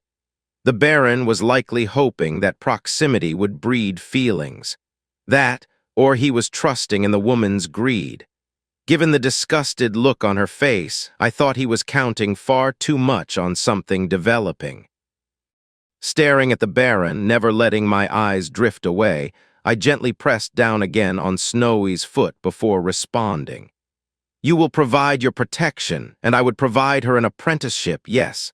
The Baron was likely hoping that proximity would breed feelings. That, or he was trusting in the woman's greed. Given the disgusted look on her face, I thought he was counting far too much on something developing. Staring at the Baron, never letting my eyes drift away, I gently pressed down again on Snowy's foot before responding. You will provide your protection, and I would provide her an apprenticeship, yes.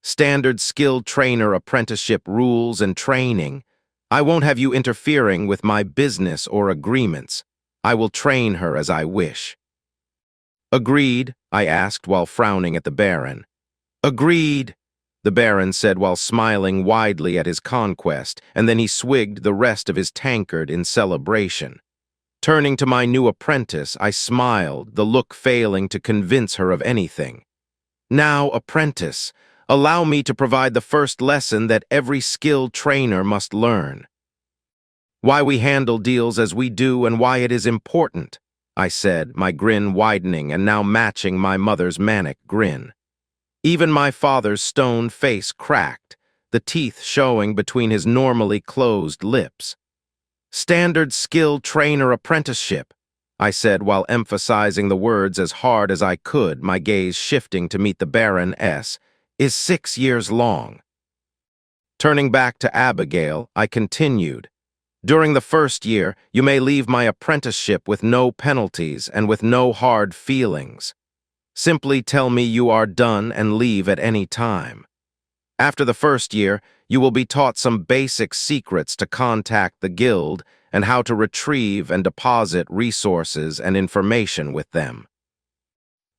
Standard skill trainer apprenticeship rules and training. I won't have you interfering with my business or agreements. I will train her as I wish. Agreed, I asked while frowning at the Baron. Agreed, the Baron said while smiling widely at his conquest, and then he swigged the rest of his tankard in celebration. Turning to my new apprentice, I smiled, the look failing to convince her of anything. Now, apprentice, allow me to provide the first lesson that every skilled trainer must learn. Why we handle deals as we do and why it is important, I said, my grin widening and now matching my mother's manic grin. Even my father's stone face cracked, the teeth showing between his normally closed lips. Standard skill trainer apprenticeship, I said while emphasizing the words as hard as I could, my gaze shifting to meet the Baroness, is 6 years long. Turning back to Abigail, I continued. During the first year, you may leave my apprenticeship with no penalties and with no hard feelings. Simply tell me you are done and leave at any time. After the first year, you will be taught some basic secrets to contact the guild and how to retrieve and deposit resources and information with them.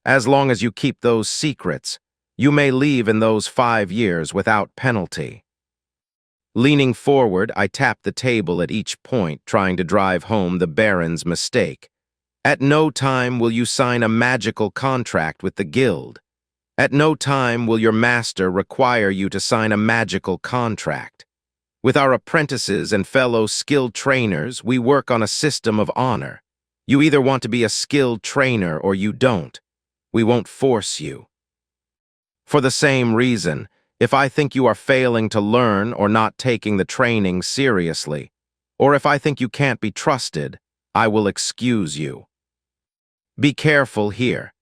As long as you keep those secrets, you may leave in those 5 years without penalty. Leaning forward, I tapped the table at each point, trying to drive home the Baron's mistake. At no time will you sign a magical contract with the guild. At no time will your master require you to sign a magical contract. With our apprentices and fellow skilled trainers, we work on a system of honor. You either want to be a skilled trainer or you don't. We won't force you. For the same reason, if I think you are failing to learn or not taking the training seriously, or if I think you can't be trusted, I will excuse you. Be careful here.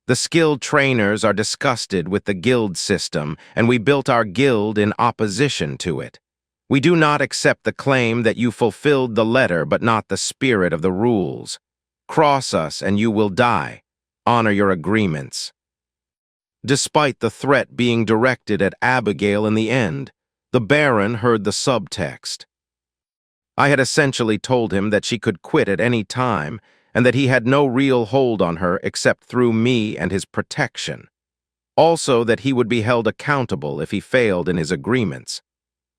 The skilled trainers are disgusted with the guild system, and we built our guild in opposition to it. We do not accept the claim that you fulfilled the letter but not the spirit of the rules. Cross us and you will die. Honor your agreements. Despite the threat being directed at Abigail in the end, the Baron heard the subtext. I had essentially told him that she could quit at any time, and that he had no real hold on her except through me and his protection. Also that he would be held accountable if he failed in his agreements.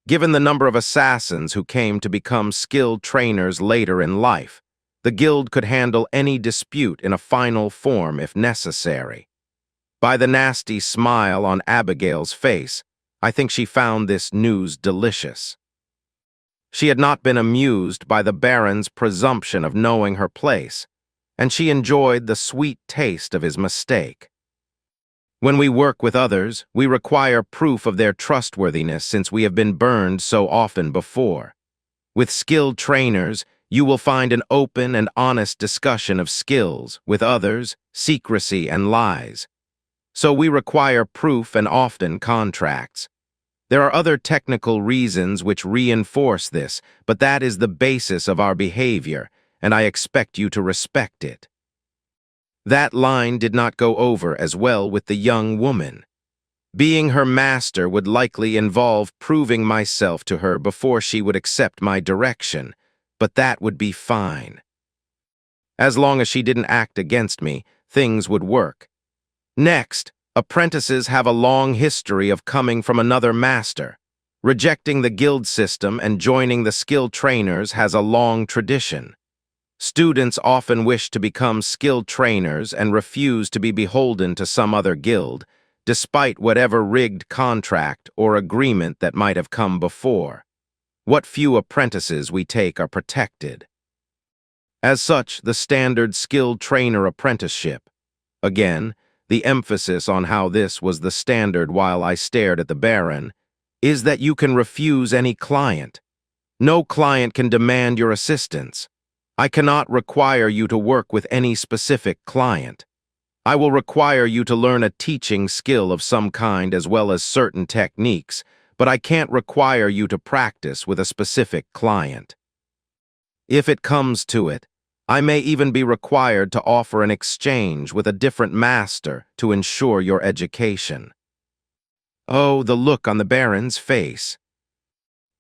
Given the number of assassins who came to become skilled trainers later in life, the guild could handle any dispute in a final form if necessary. By the nasty smile on Abigail's face, I think she found this news delicious. She had not been amused by the Baron's presumption of knowing her place, and she enjoyed the sweet taste of his mistake. When we work with others, we require proof of their trustworthiness since we have been burned so often before. With skilled trainers, you will find an open and honest discussion of skills, with others, secrecy and lies. So we require proof and often contracts. There are other technical reasons which reinforce this, but that is the basis of our behavior, and I expect you to respect it. That line did not go over as well with the young woman. Being her master would likely involve proving myself to her before she would accept my direction, but that would be fine. As long as she didn't act against me, things would work. Next, apprentices have a long history of coming from another master. Rejecting the guild system and joining the skilled trainers has a long tradition. Students often wish to become skilled trainers and refuse to be beholden to some other guild, despite whatever rigged contract or agreement that might have come before. What few apprentices we take are protected. As such, the standard skilled trainer apprenticeship. Again, the emphasis on how this was the standard while I stared at the Baron, is that you can refuse any client. No client can demand your assistance. I cannot require you to work with any specific client. I will require you to learn a teaching skill of some kind as well as certain techniques, but I can't require you to practice with a specific client. If it comes to it, I may even be required to offer an exchange with a different master to ensure your education. Oh, the look on the Baron's face.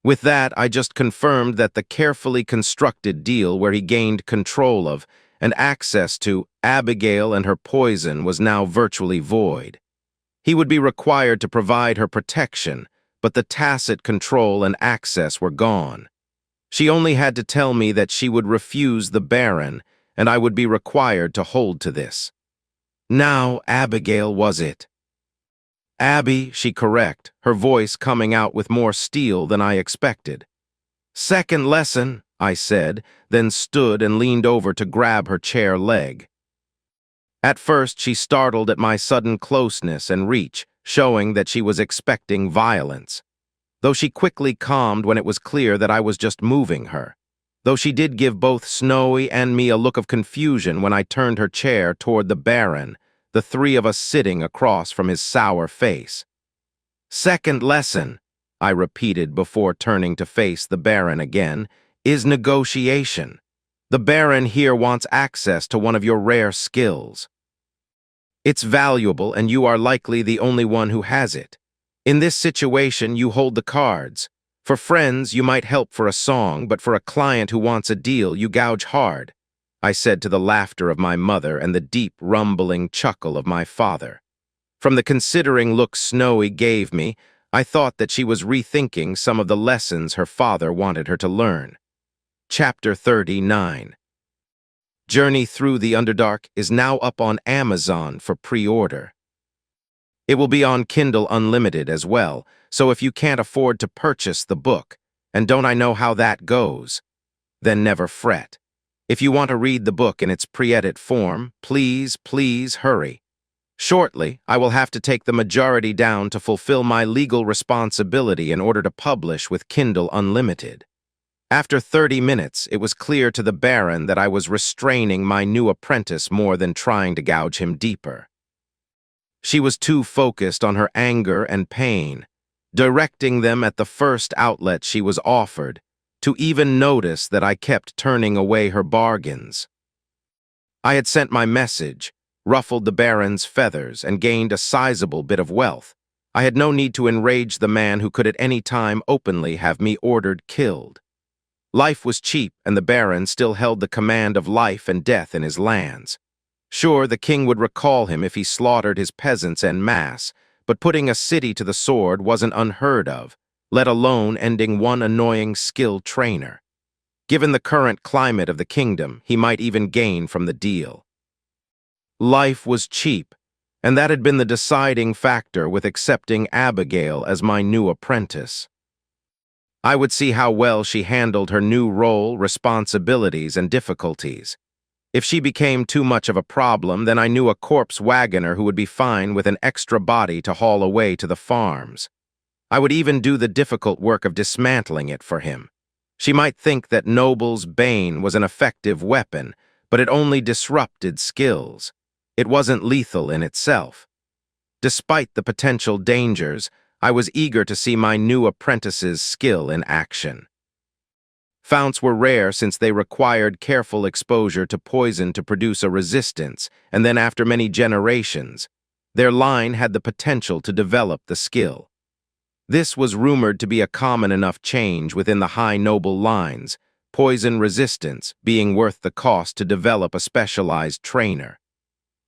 With that, I just confirmed that the carefully constructed deal where he gained control of and access to Abigail and her poison was now virtually void. He would be required to provide her protection, but the tacit control and access were gone. She only had to tell me that she would refuse the Baron, and I would be required to hold to this. Now Abigail was it. Abby, she correct, her voice coming out with more steel than I expected. Second lesson, I said, then stood and leaned over to grab her chair leg. At first, she startled at my sudden closeness and reach, showing that she was expecting violence. Though she quickly calmed when it was clear that I was just moving her. Though she did give both Snowy and me a look of confusion when I turned her chair toward the Baron, the three of us sitting across from his sour face. Second lesson, I repeated before turning to face the Baron again, is negotiation. The Baron here wants access to one of your rare skills. It's valuable and you are likely the only one who has it. In this situation, you hold the cards. For friends, you might help for a song, but for a client who wants a deal, you gouge hard, I said to the laughter of my mother and the deep, rumbling chuckle of my father. From the considering look Snowy gave me, I thought that she was rethinking some of the lessons her father wanted her to learn. Chapter 39. Journey Through the Underdark is now up on Amazon for pre-order. It will be on Kindle Unlimited as well, so if you can't afford to purchase the book, and don't I know how that goes, then never fret. If you want to read the book in its pre-edit form, please hurry. Shortly, I will have to take the majority down to fulfill my legal responsibility in order to publish with Kindle Unlimited. After 30 minutes, it was clear to the Baron that I was restraining my new apprentice more than trying to gouge him deeper. She was too focused on her anger and pain, directing them at the first outlet she was offered, to even notice that I kept turning away her bargains. I had sent my message, ruffled the Baron's feathers, and gained a sizable bit of wealth. I had no need to enrage the man who could at any time openly have me ordered killed. Life was cheap, and the Baron still held the command of life and death in his lands. Sure, the king would recall him if he slaughtered his peasants en masse, but putting a city to the sword wasn't unheard of, let alone ending one annoying skilled trainer. Given the current climate of the kingdom, he might even gain from the deal. Life was cheap, and that had been the deciding factor with accepting Abigail as my new apprentice. I would see how well she handled her new role, responsibilities, and difficulties. If she became too much of a problem, then I knew a corpse wagoner who would be fine with an extra body to haul away to the farms. I would even do the difficult work of dismantling it for him. She might think that Noble's Bane was an effective weapon, but it only disrupted skills. It wasn't lethal in itself. Despite the potential dangers, I was eager to see my new apprentice's skill in action. Founts were rare since they required careful exposure to poison to produce a resistance, and then after many generations, their line had the potential to develop the skill. This was rumored to be a common enough change within the high noble lines, poison resistance being worth the cost to develop a specialized trainer.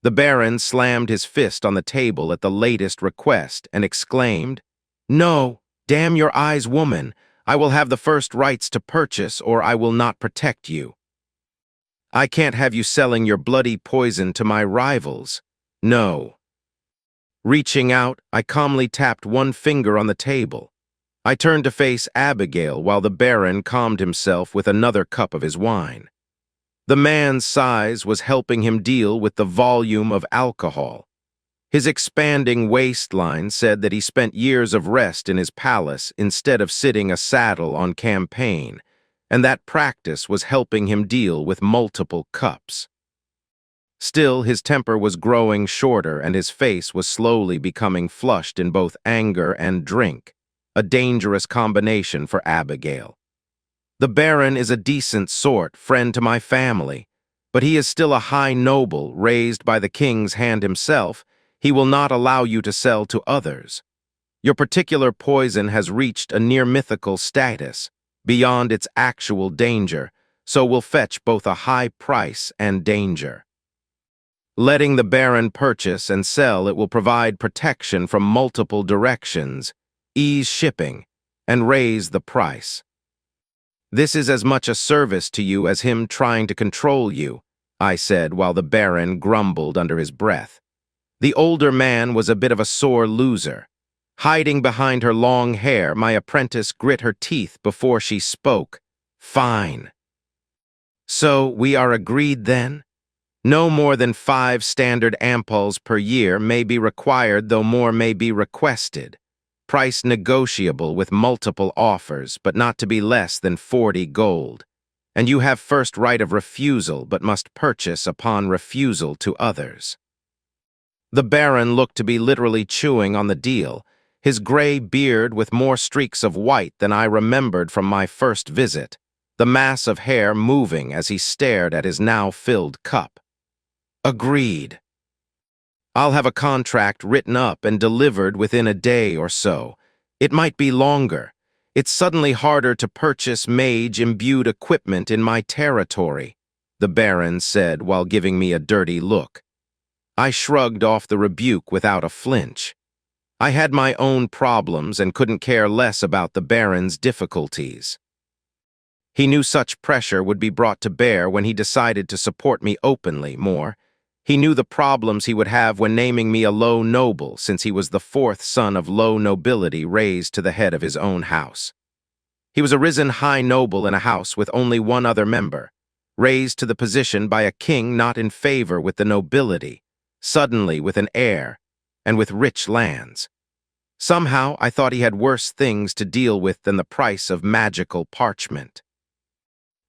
The Baron slammed his fist on the table at the latest request and exclaimed, "No, damn your eyes, woman! I will have the first rights to purchase, or I will not protect you. I can't have you selling your bloody poison to my rivals. No." Reaching out, I calmly tapped one finger on the table. I turned to face Abigail while the Baron calmed himself with another cup of his wine. The man's size was helping him deal with the volume of alcohol. His expanding waistline said that he spent years of rest in his palace instead of sitting a saddle on campaign, and that practice was helping him deal with multiple cups. Still, his temper was growing shorter and his face was slowly becoming flushed in both anger and drink, a dangerous combination for Abigail. The Baron is a decent sort, friend to my family, but he is still a high noble raised by the king's hand himself. He will not allow you to sell to others. Your particular poison has reached a near-mythical status, beyond its actual danger, so will fetch both a high price and danger. Letting the Baron purchase and sell it will provide protection from multiple directions, ease shipping, and raise the price. This is as much a service to you as him trying to control you, I said while the Baron grumbled under his breath. The older man was a bit of a sore loser. Hiding behind her long hair, my apprentice grit her teeth before she spoke. Fine. So we are agreed then? No more than 5 standard ampoules per year may be required, though more may be requested. Price negotiable with multiple offers, but not to be less than 40 gold. And you have first right of refusal, but must purchase upon refusal to others. The Baron looked to be literally chewing on the deal, his gray beard with more streaks of white than I remembered from my first visit, the mass of hair moving as he stared at his now-filled cup. Agreed. I'll have a contract written up and delivered within a day or so. It might be longer. It's suddenly harder to purchase mage-imbued equipment in my territory, the Baron said while giving me a dirty look. I shrugged off the rebuke without a flinch. I had my own problems and couldn't care less about the Baron's difficulties. He knew such pressure would be brought to bear when he decided to support me openly more. He knew the problems he would have when naming me a low noble, since he was the 4th son of low nobility raised to the head of his own house. He was a risen high noble in a house with only one other member, raised to the position by a king not in favor with the nobility, suddenly with an heir, and with rich lands. Somehow I thought he had worse things to deal with than the price of magical parchment.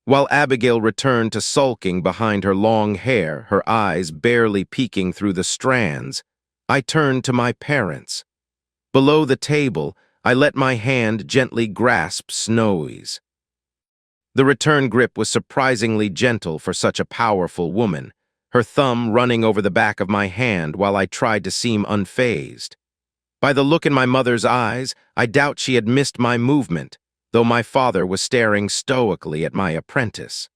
While Abigail returned to sulking behind her long hair, her eyes barely peeking through the strands, I turned to my parents. Below the table, I let my hand gently grasp Snowy's. The return grip was surprisingly gentle for such a powerful woman, her thumb running over the back of my hand while I tried to seem unfazed. By the look in my mother's eyes, I doubt she had missed my movement, though my father was staring stoically at my apprentice.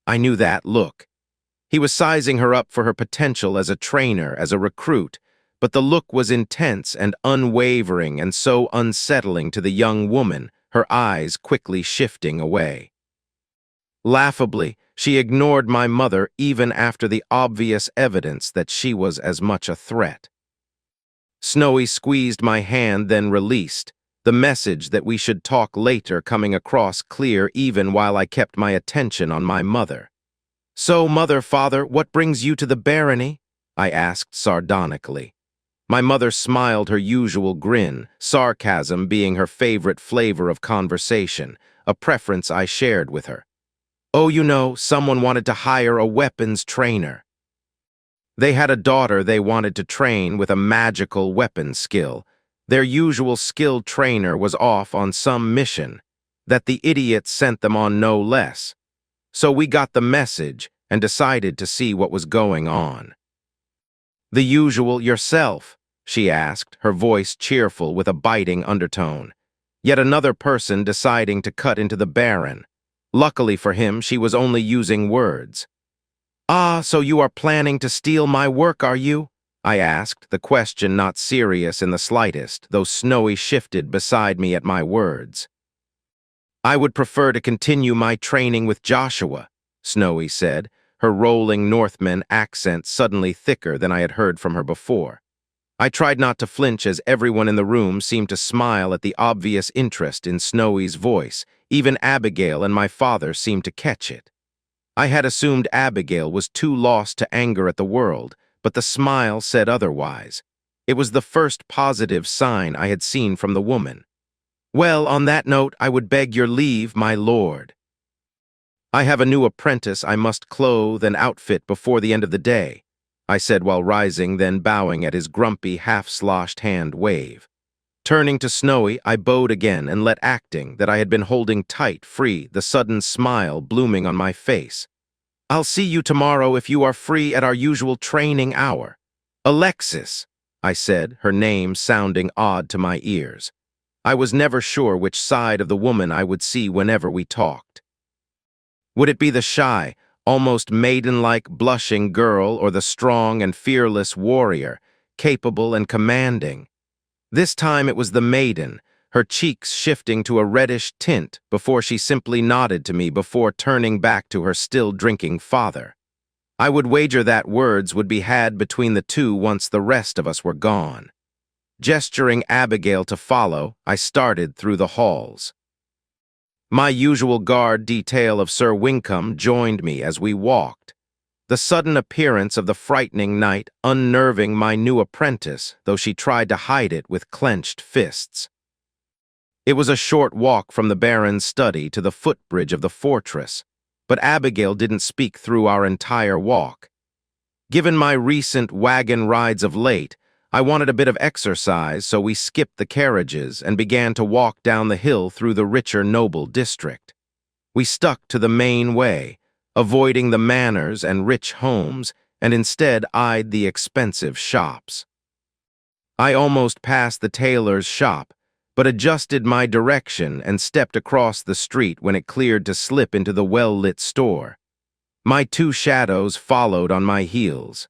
I knew that look. He was sizing her up for her potential as a trainer, as a recruit, but the look was intense and unwavering and so unsettling to the young woman, her eyes quickly shifting away. Laughably, she ignored my mother even after the obvious evidence that she was as much a threat. Snowy squeezed my hand, then released, the message that we should talk later coming across clear even while I kept my attention on my mother. So, father, what brings you to the barony? I asked sardonically. My mother smiled her usual grin, sarcasm being her favorite flavor of conversation, a preference I shared with her. Oh, you know, someone wanted to hire a weapons trainer. They had a daughter they wanted to train with a magical weapon skill. Their usual skilled trainer was off on some mission that the idiot sent them on, no less. So we got the message and decided to see what was going on. The usual yourself, she asked, her voice cheerful with a biting undertone. Yet another person deciding to cut into the Baron. Luckily for him, she was only using words. Ah, so you are planning to steal my work, are you? I asked, the question not serious in the slightest, though Snowy shifted beside me at my words. I would prefer to continue my training with Joshua, Snowy said, her rolling Northman accent suddenly thicker than I had heard from her before. I tried not to flinch as everyone in the room seemed to smile at the obvious interest in Snowy's voice. Even Abigail and my father seemed to catch it. I had assumed Abigail was too lost to anger at the world, but the smile said otherwise. It was the first positive sign I had seen from the woman. "Well, on that note, I would beg your leave, my lord. I have a new apprentice I must clothe and outfit before the end of the day," I said while rising, then bowing at his grumpy, half-sloshed hand wave. Turning to Snowy, I bowed again and let acting that I had been holding tight free, the sudden smile blooming on my face. "I'll see you tomorrow if you are free at our usual training hour." "Alexis," I said, her name sounding odd to my ears. I was never sure which side of the woman I would see whenever we talked. Would it be the shy, almost maiden-like blushing girl or the strong and fearless warrior, capable and commanding? This time it was the maiden, her cheeks shifting to a reddish tint before she simply nodded to me before turning back to her still-drinking father. I would wager that words would be had between the two once the rest of us were gone. Gesturing Abigail to follow, I started through the halls. My usual guard detail of Sir Wincombe joined me as we walked, the sudden appearance of the frightening knight unnerving my new apprentice, though she tried to hide it with clenched fists. It was a short walk from the Baron's study to the footbridge of the fortress, but Abigail didn't speak through our entire walk. Given my recent wagon rides of late, I wanted a bit of exercise, so we skipped the carriages and began to walk down the hill through the richer noble district. We stuck to the main way, avoiding the manors and rich homes, and instead eyed the expensive shops. I almost passed the tailor's shop, but adjusted my direction and stepped across the street when it cleared to slip into the well-lit store. My two shadows followed on my heels.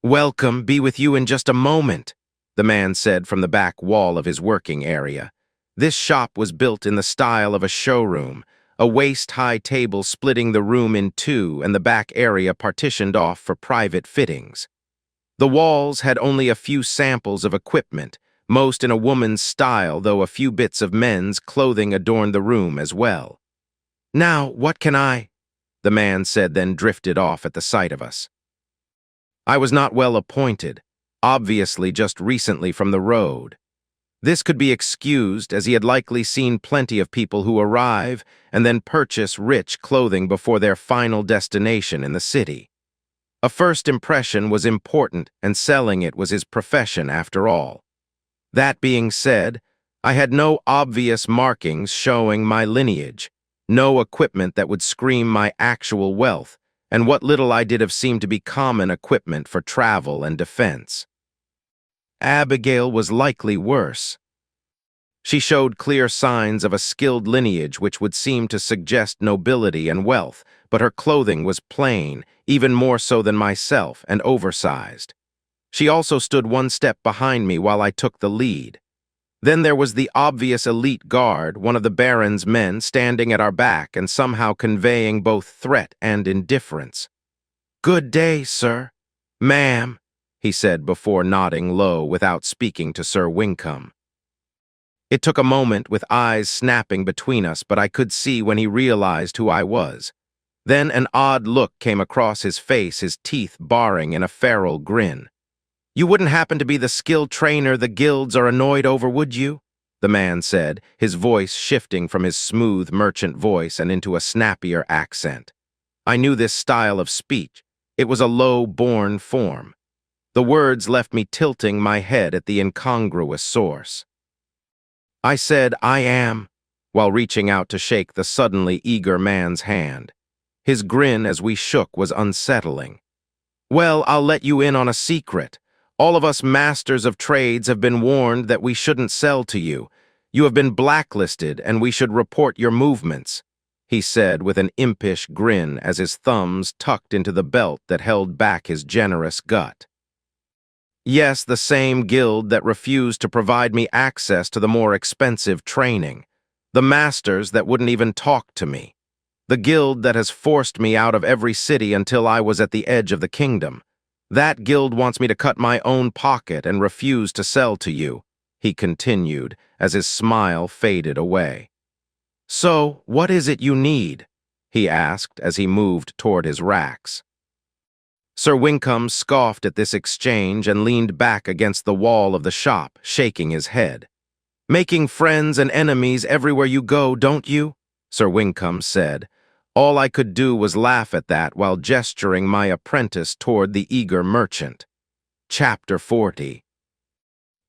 "Welcome, be with you in just a moment," the man said from the back wall of his working area. This shop was built in the style of a showroom, a waist-high table splitting the room in two and the back area partitioned off for private fittings. The walls had only a few samples of equipment, most in a woman's style, though a few bits of men's clothing adorned the room as well. "Now, what can I?" the man said, then drifted off at the sight of us. I was not well appointed, obviously just recently from the road. This could be excused, as he had likely seen plenty of people who arrive and then purchase rich clothing before their final destination in the city. A first impression was important, and selling it was his profession after all. That being said, I had no obvious markings showing my lineage, no equipment that would scream my actual wealth, and what little I did have seemed to be common equipment for travel and defense. Abigail was likely worse. She showed clear signs of a skilled lineage which would seem to suggest nobility and wealth, but her clothing was plain, even more so than myself, and oversized. She also stood one step behind me while I took the lead. Then there was the obvious elite guard, one of the Baron's men, standing at our back and somehow conveying both threat and indifference. "Good day, sir." "Ma'am," he said before nodding low without speaking to Sir Wincombe. It took a moment with eyes snapping between us, but I could see when he realized who I was. Then an odd look came across his face, his teeth baring in a feral grin. "You wouldn't happen to be the skilled trainer the guilds are annoyed over, would you?" the man said, his voice shifting from his smooth merchant voice and into a snappier accent. I knew this style of speech. It was a low-born form. The words left me tilting my head at the incongruous source. I said, "I am," while reaching out to shake the suddenly eager man's hand. His grin as we shook was unsettling. "Well, I'll let you in on a secret. All of us masters of trades have been warned that we shouldn't sell to you. You have been blacklisted, and we should report your movements," he said with an impish grin as his thumbs tucked into the belt that held back his generous gut. "Yes, the same guild that refused to provide me access to the more expensive training. The masters that wouldn't even talk to me. The guild that has forced me out of every city until I was at the edge of the kingdom. That guild wants me to cut my own pocket and refuse to sell to you," he continued as his smile faded away. "So, what is it you need?" he asked as he moved toward his racks. Sir Wincome scoffed at this exchange and leaned back against the wall of the shop, shaking his head. "Making friends and enemies everywhere you go, don't you?" Sir Wincome said. All I could do was laugh at that while gesturing my apprentice toward the eager merchant. Chapter 40.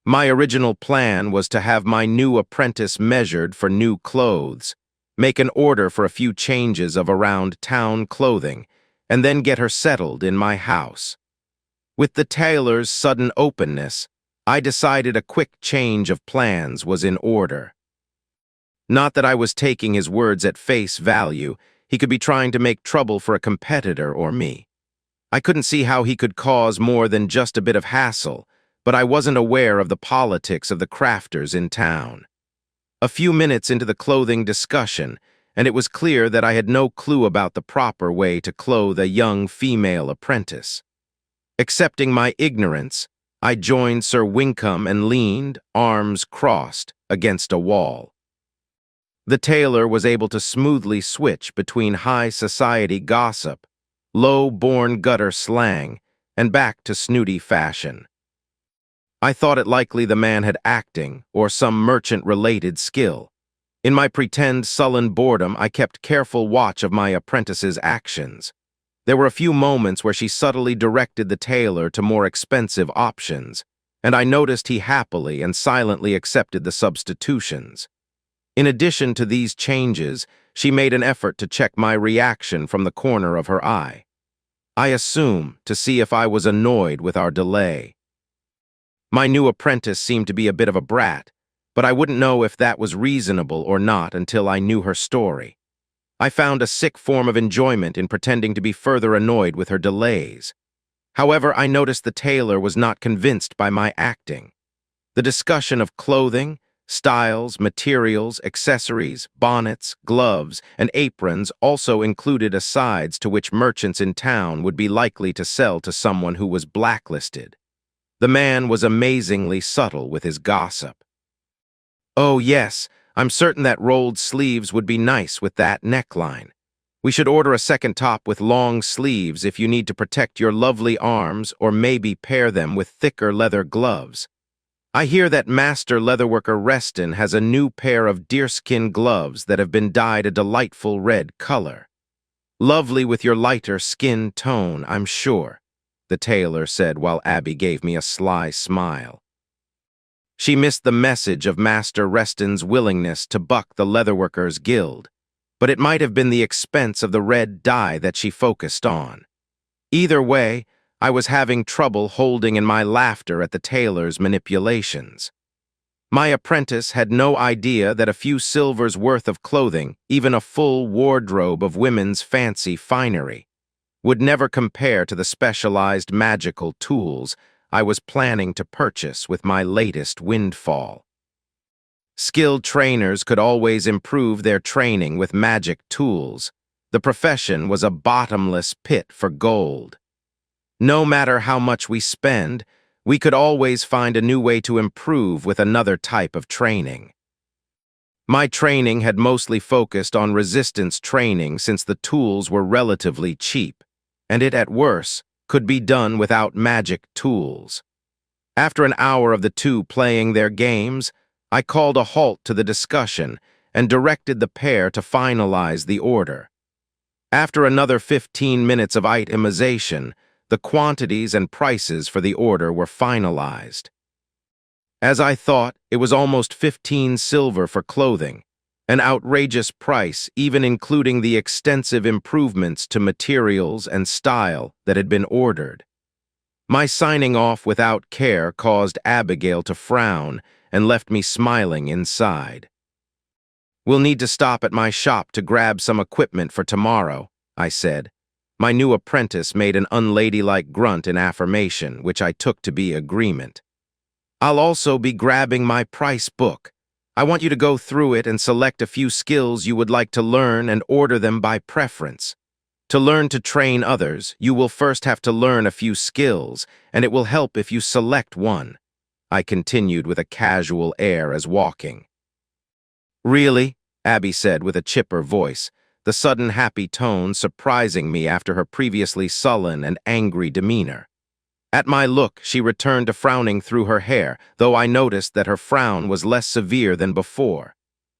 My original plan was to have my new apprentice measured for new clothes, make an order for a few changes of around-town clothing, and then get her settled in my house. With the tailor's sudden openness, I decided a quick change of plans was in order. Not that I was taking his words at face value. He could be trying to make trouble for a competitor or me. I couldn't see how he could cause more than just a bit of hassle, but I wasn't aware of the politics of the crafters in town. A few minutes into the clothing discussion, and it was clear that I had no clue about the proper way to clothe a young female apprentice. Accepting my ignorance, I joined Sir Wincome and leaned, arms crossed, against a wall. The tailor was able to smoothly switch between high society gossip, low-born gutter slang, and back to snooty fashion. I thought it likely the man had acting or some merchant-related skill. In my pretend sullen boredom, I kept careful watch of my apprentice's actions. There were a few moments where she subtly directed the tailor to more expensive options, and I noticed he happily and silently accepted the substitutions. In addition to these changes, she made an effort to check my reaction from the corner of her eye. I assume to see if I was annoyed with our delay. My new apprentice seemed to be a bit of a brat, but I wouldn't know if that was reasonable or not until I knew her story. I found a sick form of enjoyment in pretending to be further annoyed with her delays. However, I noticed the tailor was not convinced by my acting. The discussion of clothing, styles, materials, accessories, bonnets, gloves, and aprons also included asides to which merchants in town would be likely to sell to someone who was blacklisted. The man was amazingly subtle with his gossip. "Oh yes, I'm certain that rolled sleeves would be nice with that neckline. We should order a second top with long sleeves if you need to protect your lovely arms, or maybe pair them with thicker leather gloves. I hear that master leatherworker Reston has a new pair of deerskin gloves that have been dyed a delightful red color. Lovely with your lighter skin tone, I'm sure," the tailor said while Abby gave me a sly smile. She missed the message of Master Reston's willingness to buck the Leatherworkers' Guild, but it might have been the expense of the red dye that she focused on. Either way, I was having trouble holding in my laughter at the tailor's manipulations. My apprentice had no idea that a few silvers worth of clothing, even a full wardrobe of women's fancy finery, would never compare to the specialized magical tools I was planning to purchase with my latest windfall. Skilled trainers could always improve their training with magic tools. The profession was a bottomless pit for gold. No matter how much we spend, we could always find a new way to improve with another type of training. My training had mostly focused on resistance training since the tools were relatively cheap, and it, at worst, could be done without magic tools. After an hour of the two playing their games, I called a halt to the discussion and directed the pair to finalize the order. After another 15 minutes of itemization, the quantities and prices for the order were finalized. As I thought, it was almost 15 silver for clothing, an outrageous price even including the extensive improvements to materials and style that had been ordered. My signing off without care caused Abigail to frown and left me smiling inside. "We'll need to stop at my shop to grab some equipment for tomorrow," I said. My new apprentice made an unladylike grunt in affirmation, which I took to be agreement. "I'll also be grabbing my price book. I want you to go through it and select a few skills you would like to learn and order them by preference. To learn to train others, you will first have to learn a few skills, and it will help if you select one," I continued with a casual air as walking. "Really?" Abby said with a chipper voice. the sudden happy tone surprising me after her previously sullen and angry demeanor. At my look, she returned to frowning through her hair, though I noticed that her frown was less severe than before.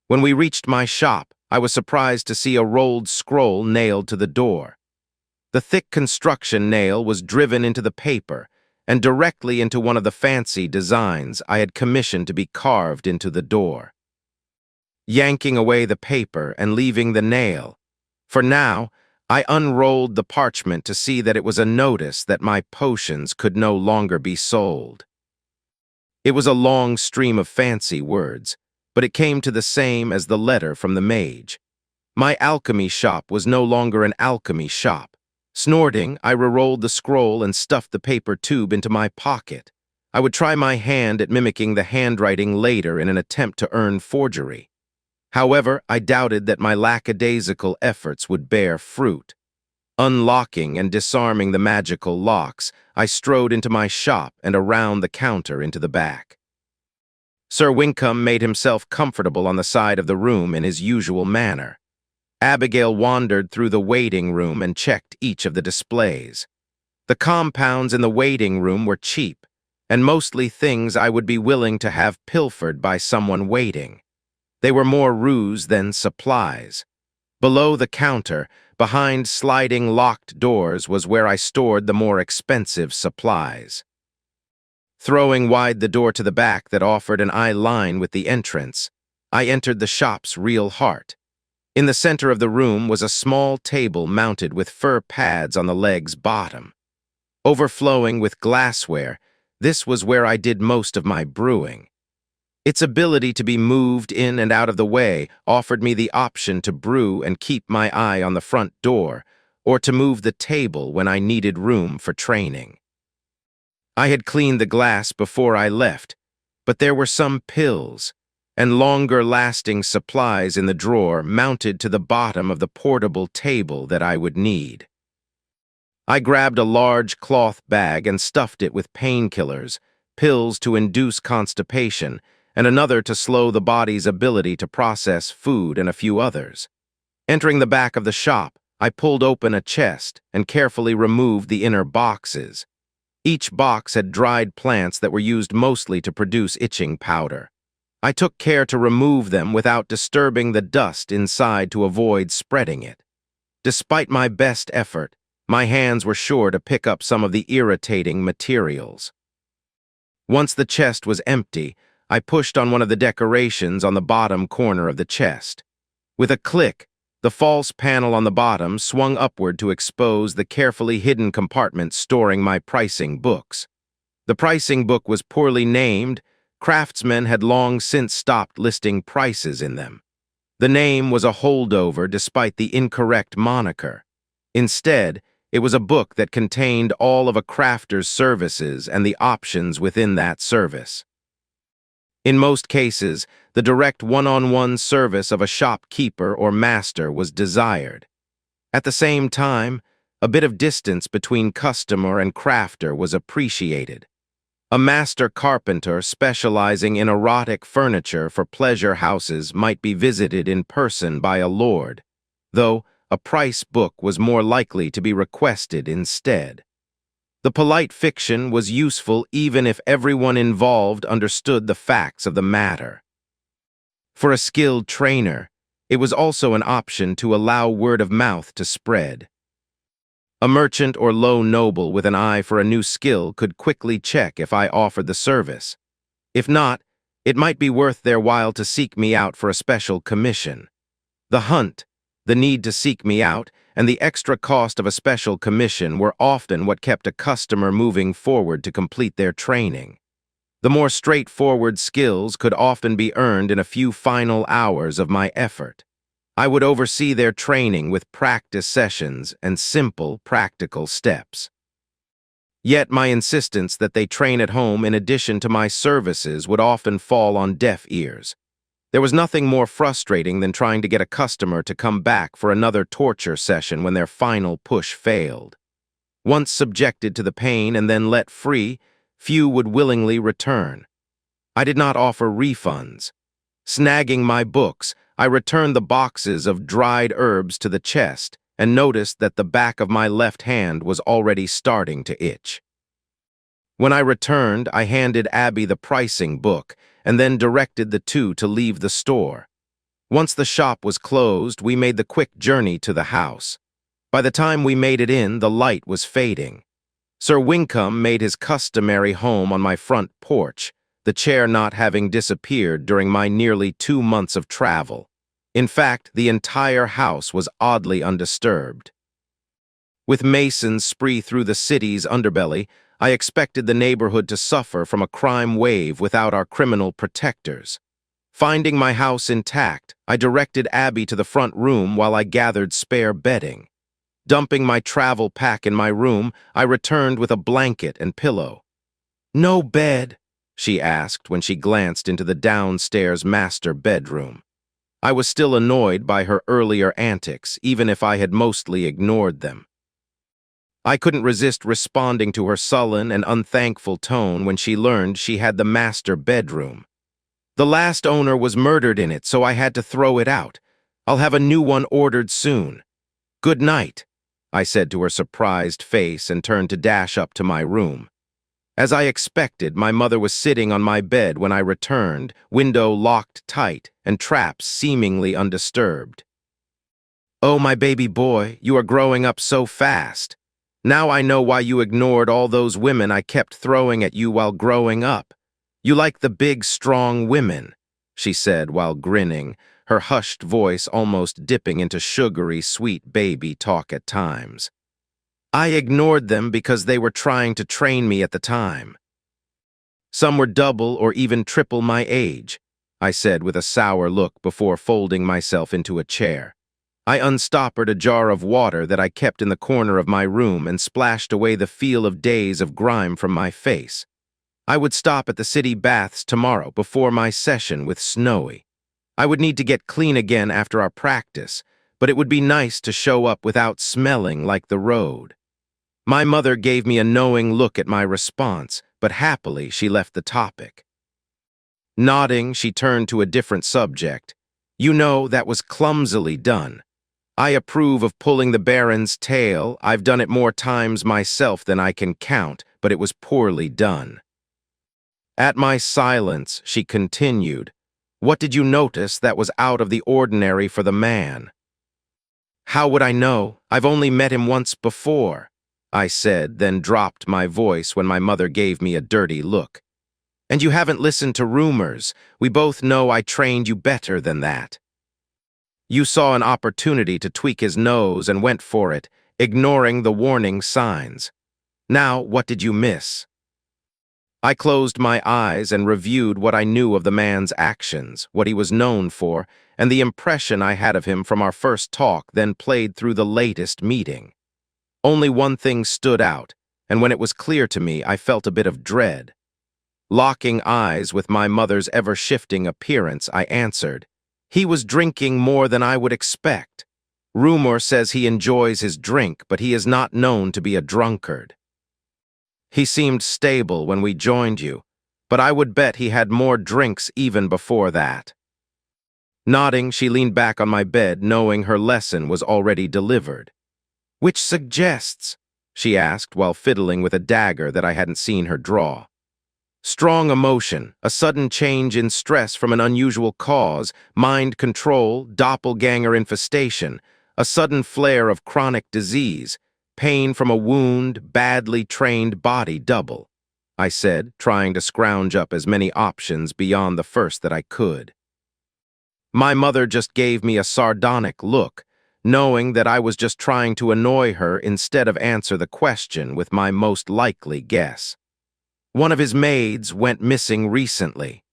When we reached my shop, I was surprised to see a rolled scroll nailed to the door. The thick construction nail was driven into the paper and directly into one of the fancy designs I had commissioned to be carved into the door. Yanking away the paper and leaving the nail, for now, I unrolled the parchment to see that it was a notice that my potions could no longer be sold. It was a long stream of fancy words, but it came to the same as the letter from the mage. My alchemy shop was no longer an alchemy shop. Snorting, I re-rolled the scroll and stuffed the paper tube into my pocket. I would try my hand at mimicking the handwriting later in an attempt to earn forgery. However, I doubted that my lackadaisical efforts would bear fruit. Unlocking and disarming the magical locks, I strode into my shop and around the counter into the back. Sir Winkham made himself comfortable on the side of the room in his usual manner. Abigail wandered through the waiting room and checked each of the displays. The compounds in the waiting room were cheap, and mostly things I would be willing to have pilfered by someone waiting. They were more ruse than supplies. Below the counter, behind sliding locked doors, was where I stored the more expensive supplies. Throwing wide the door to the back that offered an eye line with the entrance, I entered the shop's real heart. In the center of the room was a small table mounted with fur pads on the leg's bottom. Overflowing with glassware, this was where I did most of my brewing. Its ability to be moved in and out of the way offered me the option to brew and keep my eye on the front door, or to move the table when I needed room for training. I had cleaned the glass before I left, but there were some pills and longer-lasting supplies in the drawer mounted to the bottom of the portable table that I would need. I grabbed a large cloth bag and stuffed it with painkillers, pills to induce constipation, and another to slow the body's ability to process food, and a few others. Entering the back of the shop, I pulled open a chest and carefully removed the inner boxes. Each box had dried plants that were used mostly to produce itching powder. I took care to remove them without disturbing the dust inside to avoid spreading it. Despite my best effort, my hands were sure to pick up some of the irritating materials. Once the chest was empty, I pushed on one of the decorations on the bottom corner of the chest. With a click, the false panel on the bottom swung upward to expose the carefully hidden compartment storing my pricing books. The pricing book was poorly named. Craftsmen had long since stopped listing prices in them. The name was a holdover despite the incorrect moniker. Instead, it was a book that contained all of a crafter's services and the options within that service. In most cases, the direct one-on-one service of a shopkeeper or master was desired. At the same time, a bit of distance between customer and crafter was appreciated. A master carpenter specializing in erotic furniture for pleasure houses might be visited in person by a lord, though a price book was more likely to be requested instead. The polite fiction was useful even if everyone involved understood the facts of the matter. For a skilled trainer, it was also an option to allow word of mouth to spread. A merchant or low noble with an eye for a new skill could quickly check if I offered the service. If not, it might be worth their while to seek me out for a special commission. The hunt, the need to seek me out, and the extra cost of a special commission were often what kept a customer moving forward to complete their training. The more straightforward skills could often be earned in a few final hours of my effort. I would oversee their training with practice sessions and simple, practical steps. Yet my insistence that they train at home in addition to my services would often fall on deaf ears. There was nothing more frustrating than trying to get a customer to come back for another torture session when their final push failed. Once subjected to the pain and then let free, few would willingly return. I did not offer refunds. Snagging my books, I returned the boxes of dried herbs to the chest and noticed that the back of my left hand was already starting to itch. When I returned, I handed Abby the pricing book and then directed the two to leave the store. Once the shop was closed, we made the quick journey to the house. By the time we made it in, the light was fading. Sir Wincombe made his customary home on my front porch, the chair not having disappeared during my nearly 2 months of travel. In fact, the entire house was oddly undisturbed. With masons spree through the city's underbelly, I expected the neighborhood to suffer from a crime wave without our criminal protectors. Finding my house intact, I directed Abby to the front room while I gathered spare bedding. Dumping my travel pack in my room, I returned with a blanket and pillow. "No bed?" she asked when she glanced into the downstairs master bedroom. I was still annoyed by her earlier antics, even if I had mostly ignored them. I couldn't resist responding to her sullen and unthankful tone when she learned she had the master bedroom. The last owner was murdered in it, so I had to throw it out. I'll have a new one ordered soon. "Good night," I said to her surprised face and turned to dash up to my room. As I expected, my mother was sitting on my bed when I returned, window locked tight and traps seemingly undisturbed. "Oh, my baby boy, you are growing up so fast. Now I know why you ignored all those women I kept throwing at you while growing up. You like the big, strong women," she said while grinning, her hushed voice almost dipping into sugary, sweet baby talk at times. "I ignored them because they were trying to train me at the time. Some were double or even triple my age," I said with a sour look before folding myself into a chair. I unstoppered a jar of water that I kept in the corner of my room and splashed away the feel of days of grime from my face. I would stop at the city baths tomorrow before my session with Snowy. I would need to get clean again after our practice, but it would be nice to show up without smelling like the road. My mother gave me a knowing look at my response, but happily she left the topic. Nodding, she turned to a different subject. "You know, that was clumsily done. I approve of pulling the Baron's tail. I've done it more times myself than I can count, but it was poorly done." At my silence, she continued, "What did you notice that was out of the ordinary for the man?" "How would I know? I've only met him once before," I said, then dropped my voice when my mother gave me a dirty look. "And you haven't listened to rumors. We both know I trained you better than that. You saw an opportunity to tweak his nose and went for it, ignoring the warning signs. Now, what did you miss?" I closed my eyes and reviewed what I knew of the man's actions, what he was known for, and the impression I had of him from our first talk, then played through the latest meeting. Only one thing stood out, and when it was clear to me, I felt a bit of dread. Locking eyes with my mother's ever-shifting appearance, I answered, "He was drinking more than I would expect. Rumor says he enjoys his drink, but he is not known to be a drunkard. He seemed stable when we joined you, but I would bet he had more drinks even before that." Nodding, she leaned back on my bed, knowing her lesson was already delivered. "Which suggests?" she asked while fiddling with a dagger that I hadn't seen her draw. "Strong emotion, a sudden change in stress from an unusual cause, mind control, doppelganger infestation, a sudden flare of chronic disease, pain from a wound, badly trained body double," I said, trying to scrounge up as many options beyond the first that I could. My mother just gave me a sardonic look, knowing that I was just trying to annoy her instead of answer the question with my most likely guess. "One of his maids went missing recently.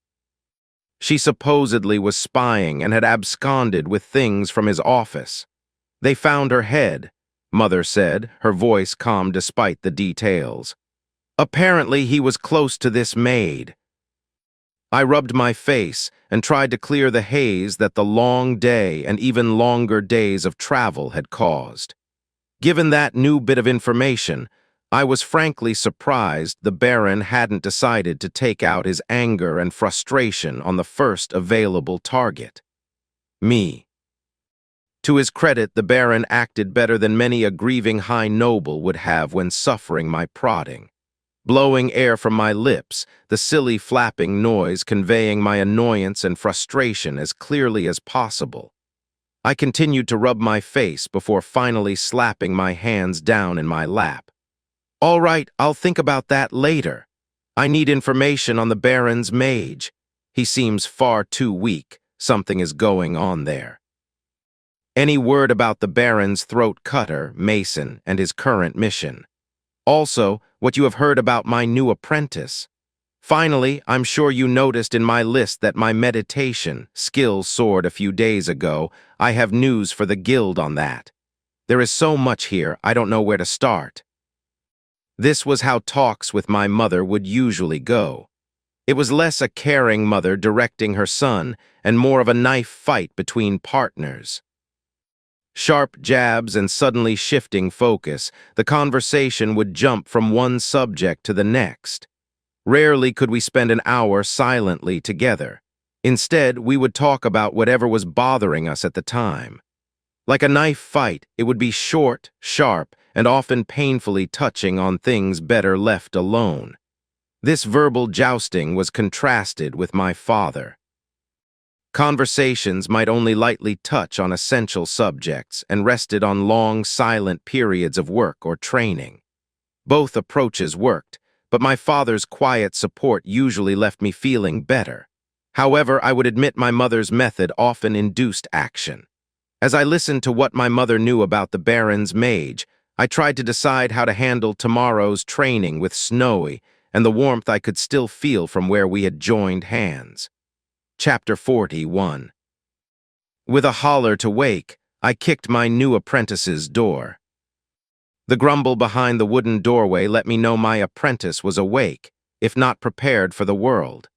She supposedly was spying and had absconded with things from his office. They found her head," Mother said, her voice calm despite the details. "Apparently he was close to this maid." I rubbed my face and tried to clear the haze that the long day and even longer days of travel had caused. Given that new bit of information, I was frankly surprised the Baron hadn't decided to take out his anger and frustration on the first available target. Me. To his credit, the Baron acted better than many a grieving high noble would have when suffering my prodding. Blowing air from my lips, the silly flapping noise conveying my annoyance and frustration as clearly as possible. I continued to rub my face before finally slapping my hands down in my lap. All right, I'll think about that later. I need information on the Baron's Mage. He seems far too weak. Something is going on there. Any word about the Baron's throat cutter, Mason, and his current mission. Also, what you have heard about my new apprentice. Finally, I'm sure you noticed in my list that my meditation skill soared a few days ago. I have news for the guild on that. There is so much here, I don't know where to start. This was how talks with my mother would usually go. It was less a caring mother directing her son and more of a knife fight between partners. Sharp jabs and suddenly shifting focus, the conversation would jump from one subject to the next. Rarely could we spend an hour silently together. Instead, we would talk about whatever was bothering us at the time. Like a knife fight, it would be short, sharp, and often painfully touching on things better left alone. This verbal jousting was contrasted with my father. Conversations might only lightly touch on essential subjects and rested on long, silent periods of work or training. Both approaches worked, but my father's quiet support usually left me feeling better. However, I would admit my mother's method often induced action. As I listened to what my mother knew about the Baron's Mage, I tried to decide how to handle tomorrow's training with Snowy and the warmth I could still feel from where we had joined hands. Chapter 41. With a holler to wake, I kicked my new apprentice's door. The grumble behind the wooden doorway let me know my apprentice was awake, if not prepared for the world.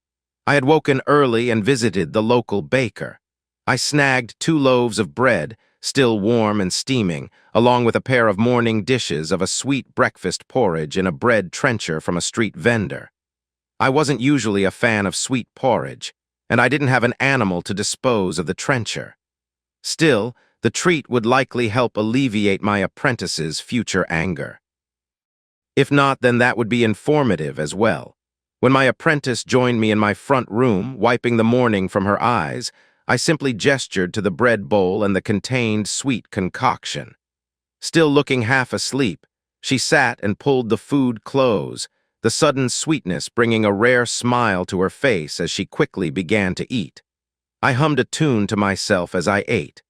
I had woken early and visited the local baker. I snagged 2 loaves of bread, still warm and steaming, along with a pair of morning dishes of a sweet breakfast porridge in a bread trencher from a street vendor. I wasn't usually a fan of sweet porridge, and I didn't have an animal to dispose of the trencher. Still, the treat would likely help alleviate my apprentice's future anger. If not, then that would be informative as well. When my apprentice joined me in my front room, wiping the morning from her eyes, I simply gestured to the bread bowl and the contained sweet concoction. Still looking half asleep, she sat and pulled the food close, the sudden sweetness bringing a rare smile to her face as she quickly began to eat. I hummed a tune to myself as I ate.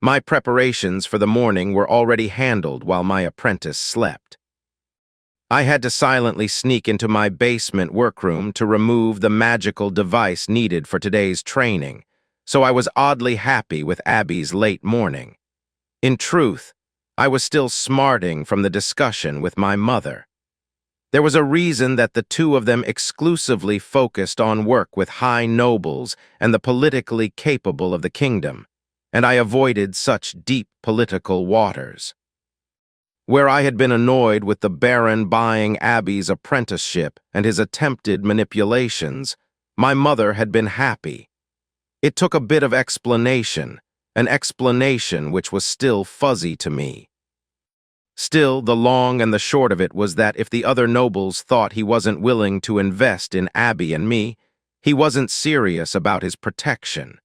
My preparations for the morning were already handled while my apprentice slept. I had to silently sneak into my basement workroom to remove the magical device needed for today's training, so I was oddly happy with Abby's late morning. In truth, I was still smarting from the discussion with my mother. There was a reason that the two of them exclusively focused on work with high nobles and the politically capable of the kingdom, and I avoided such deep political waters. Where I had been annoyed with the Baron buying Abby's apprenticeship and his attempted manipulations, my mother had been happy. It took a bit of explanation, an explanation which was still fuzzy to me. Still, the long and the short of it was that if the other nobles thought he wasn't willing to invest in Abby and me, he wasn't serious about his protection.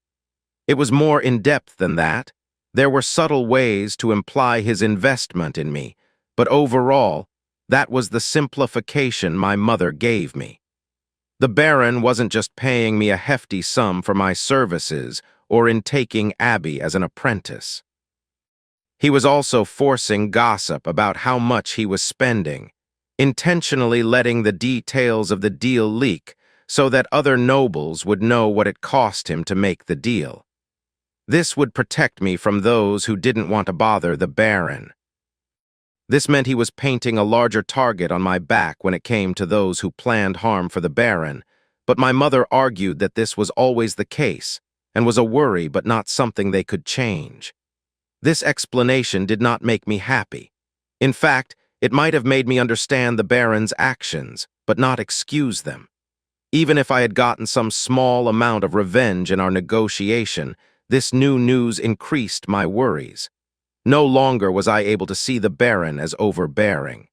It was more in-depth than that. There were subtle ways to imply his investment in me, but overall, that was the simplification my mother gave me. The Baron wasn't just paying me a hefty sum for my services or in taking Abby as an apprentice. He was also forcing gossip about how much he was spending, intentionally letting the details of the deal leak so that other nobles would know what it cost him to make the deal. This would protect me from those who didn't want to bother the Baron. This meant he was painting a larger target on my back when it came to those who planned harm for the Baron, but my mother argued that this was always the case and was a worry but not something they could change. This explanation did not make me happy. In fact, it might have made me understand the Baron's actions, but not excuse them. Even if I had gotten some small amount of revenge in our negotiation, This new news increased my worries. No longer was I able to see the Baron as overbearing.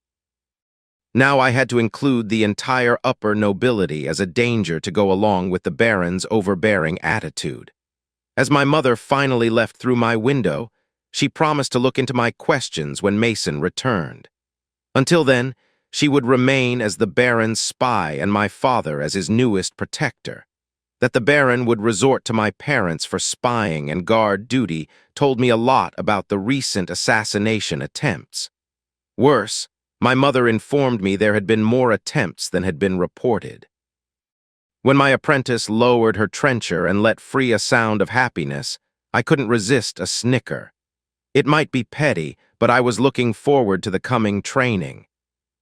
Now I had to include the entire upper nobility as a danger to go along with the Baron's overbearing attitude. As my mother finally left through my window, she promised to look into my questions when Mason returned. Until then, she would remain as the Baron's spy and my father as his newest protector. That the Baron would resort to my parents for spying and guard duty told me a lot about the recent assassination attempts. Worse, my mother informed me there had been more attempts than had been reported. When my apprentice lowered her trencher and let free a sound of happiness, I couldn't resist a snicker. It might be petty, but I was looking forward to the coming training.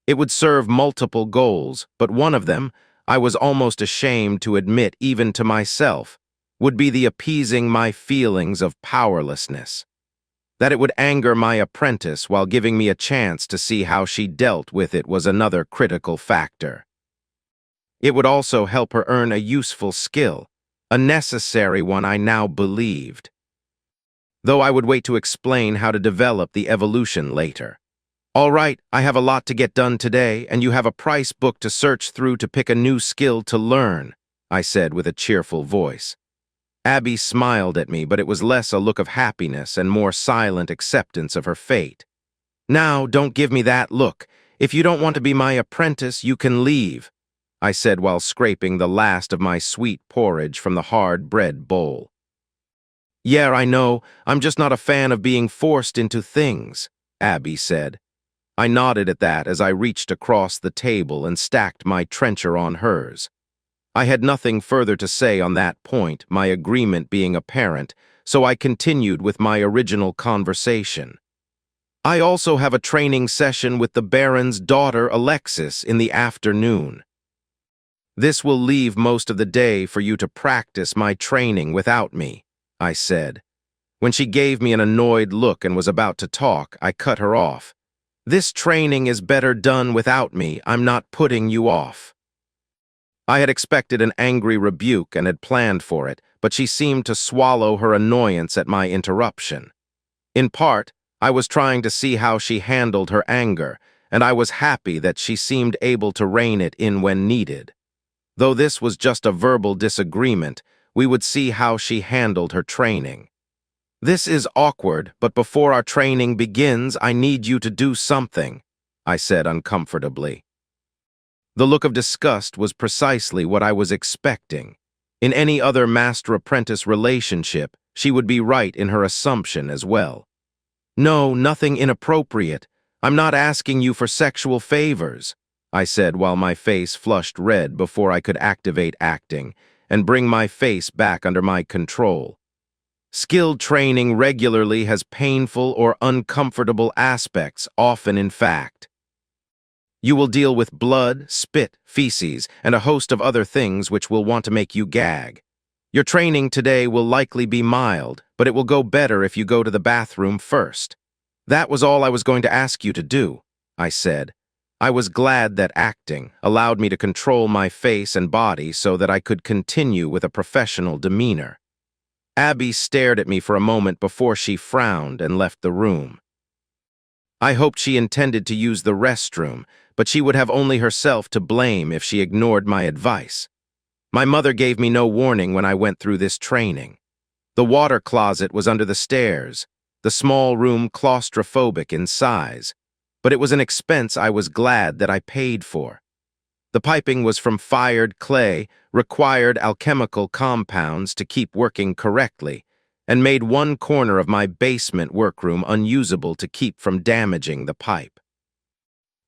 It would serve multiple goals, but one of them, I was almost ashamed to admit even to myself, would be the appeasing my feelings of powerlessness. That it would anger my apprentice while giving me a chance to see how she dealt with it was another critical factor. It would also help her earn a useful skill, a necessary one I now believed. Though I would wait to explain how to develop the evolution later. All right, I have a lot to get done today, and you have a price book to search through to pick a new skill to learn, I said with a cheerful voice. Abby smiled at me, but it was less a look of happiness and more silent acceptance of her fate. Now, don't give me that look. If you don't want to be my apprentice, you can leave, I said while scraping the last of my sweet porridge from the hard bread bowl. Yeah, I know, I'm just not a fan of being forced into things, Abby said. I nodded at that as I reached across the table and stacked my trencher on hers. I had nothing further to say on that point, my agreement being apparent, so I continued with my original conversation. I also have a training session with the Baron's daughter, Alexis, in the afternoon. This will leave most of the day for you to practice my training without me, I said. When she gave me an annoyed look and was about to talk, I cut her off. This training is better done without me. I'm not putting you off. I had expected an angry rebuke and had planned for it, but she seemed to swallow her annoyance at my interruption. In part, I was trying to see how she handled her anger, and I was happy that she seemed able to rein it in when needed. Though this was just a verbal disagreement, we would see how she handled her training. This is awkward, but before our training begins, I need you to do something, I said uncomfortably. The look of disgust was precisely what I was expecting. In any other master-apprentice relationship, she would be right in her assumption as well. No, nothing inappropriate. I'm not asking you for sexual favors, I said while my face flushed red before I could activate acting and bring my face back under my control. Skilled training regularly has painful or uncomfortable aspects, often in fact. You will deal with blood, spit, feces, and a host of other things which will want to make you gag. Your training today will likely be mild, but it will go better if you go to the bathroom first. That was all I was going to ask you to do, I said. I was glad that acting allowed me to control my face and body so that I could continue with a professional demeanor. Abby stared at me for a moment before she frowned and left the room. I hoped she intended to use the restroom, but she would have only herself to blame if she ignored my advice. My mother gave me no warning when I went through this training. The water closet was under the stairs, the small room claustrophobic in size, but it was an expense I was glad that I paid for. The piping was from fired clay, required alchemical compounds to keep working correctly, and made one corner of my basement workroom unusable to keep from damaging the pipe.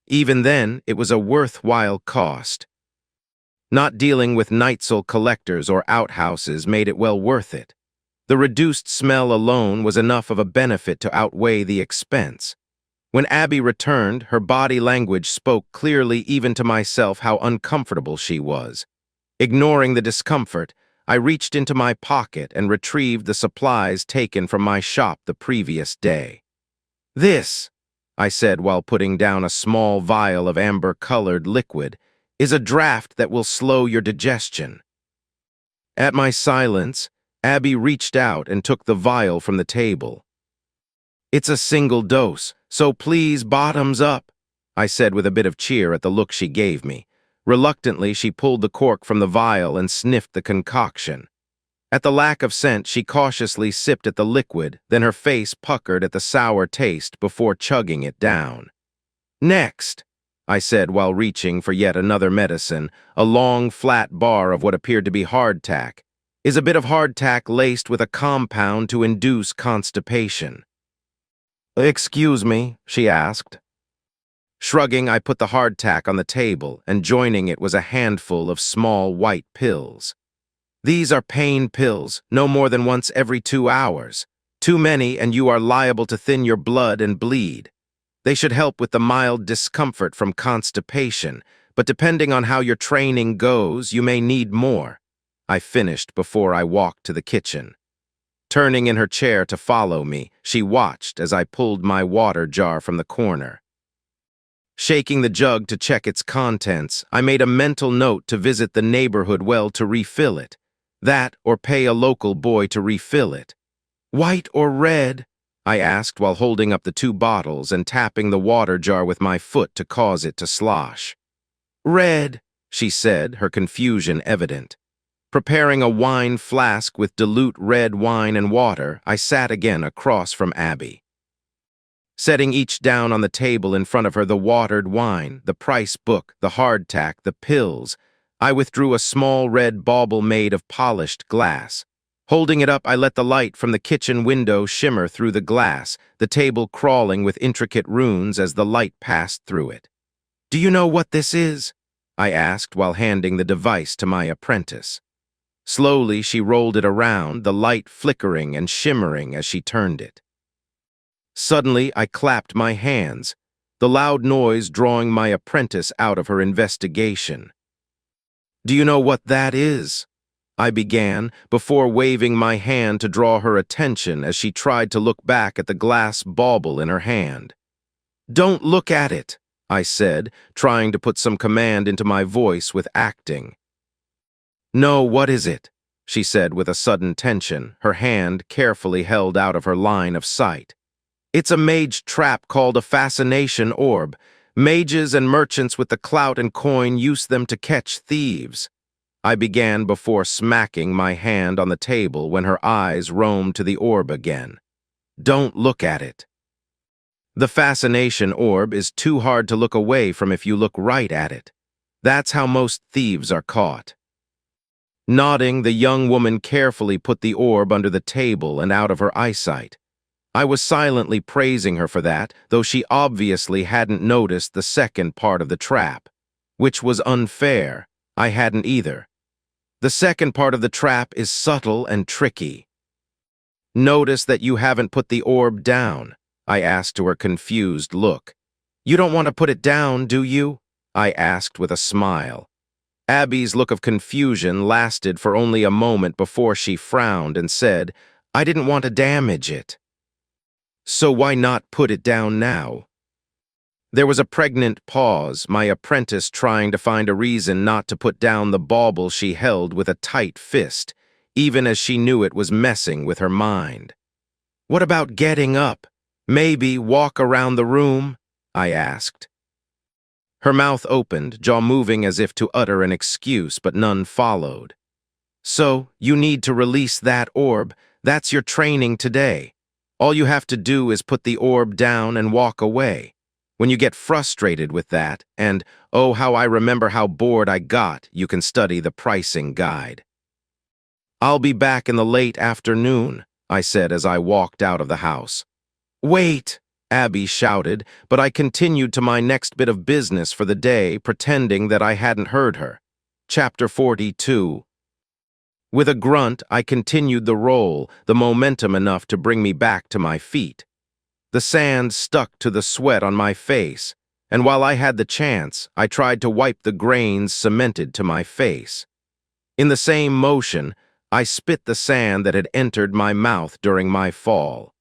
Even then, it was a worthwhile cost. Not dealing with Neitzel collectors or outhouses made it well worth it. The reduced smell alone was enough of a benefit to outweigh the expense. When Abby returned, her body language spoke clearly even to myself how uncomfortable she was. Ignoring the discomfort, I reached into my pocket and retrieved the supplies taken from my shop the previous day. This, I said while putting down a small vial of amber-colored liquid, is a draft that will slow your digestion. At my silence, Abby reached out and took the vial from the table. "It's a single dose, so please bottoms up," I said with a bit of cheer at the look she gave me. Reluctantly, she pulled the cork from the vial and sniffed the concoction. At the lack of scent, she cautiously sipped at the liquid, then her face puckered at the sour taste before chugging it down. "Next," I said while reaching for yet another medicine, a long, flat bar of what appeared to be hardtack. "Is a bit of hardtack laced with a compound to induce constipation." "Excuse me," she asked. Shrugging, I put the hardtack on the table, and joining it was a handful of small white pills. "These are pain pills, no more than once every 2 hours. Too many and you are liable to thin your blood and bleed. They should help with the mild discomfort from constipation, but depending on how your training goes, you may need more." I finished before I walked to the kitchen. Turning in her chair to follow me, she watched as I pulled my water jar from the corner. Shaking the jug to check its contents, I made a mental note to visit the neighborhood well to refill it. That, or pay a local boy to refill it. "White or red?" I asked while holding up the 2 bottles and tapping the water jar with my foot to cause it to slosh. "Red," she said, her confusion evident. Preparing a wine flask with dilute red wine and water, I sat again across from Abby. Setting each down on the table in front of her, the watered wine, the price book, the hardtack, the pills, I withdrew a small red bauble made of polished glass. Holding it up, I let the light from the kitchen window shimmer through the glass, the table crawling with intricate runes as the light passed through it. "Do you know what this is?" I asked while handing the device to my apprentice. Slowly, she rolled it around, the light flickering and shimmering as she turned it. Suddenly, I clapped my hands, the loud noise drawing my apprentice out of her investigation. "Do you know what that is?" I began, before waving my hand to draw her attention as she tried to look back at the glass bauble in her hand. "Don't look at it," I said, trying to put some command into my voice with acting. "No, what is it?" she said with a sudden tension, her hand carefully held out of her line of sight. "It's a mage trap called a fascination orb. Mages and merchants with the clout and coin use them to catch thieves." I began before smacking my hand on the table when her eyes roamed to the orb again. "Don't look at it." The fascination orb is too hard to look away from if you look right at it. That's how most thieves are caught. Nodding, the young woman carefully put the orb under the table and out of her eyesight. I was silently praising her for that, though she obviously hadn't noticed the second part of the trap, which was unfair. I hadn't either. The second part of the trap is subtle and tricky. "Notice that you haven't put the orb down," I asked to her confused look. "You don't want to put it down, do you?" I asked with a smile. Abby's look of confusion lasted for only a moment before she frowned and said, "I didn't want to damage it." "So why not put it down now?" There was a pregnant pause, my apprentice trying to find a reason not to put down the bauble she held with a tight fist, even as she knew it was messing with her mind. "What about getting up? Maybe walk around the room?" I asked. Her mouth opened, jaw moving as if to utter an excuse, but none followed. "So, you need to release that orb. That's your training today. All you have to do is put the orb down and walk away. When you get frustrated with that, and, oh, how I remember how bored I got, you can study the pricing guide." "I'll be back in the late afternoon," I said as I walked out of the house. "Wait!" Abby shouted, but I continued to my next bit of business for the day, pretending that I hadn't heard her. Chapter 42. With a grunt, I continued the roll, the momentum enough to bring me back to my feet. The sand stuck to the sweat on my face, and while I had the chance, I tried to wipe the grains cemented to my face. In the same motion, I spit the sand that had entered my mouth during my fall.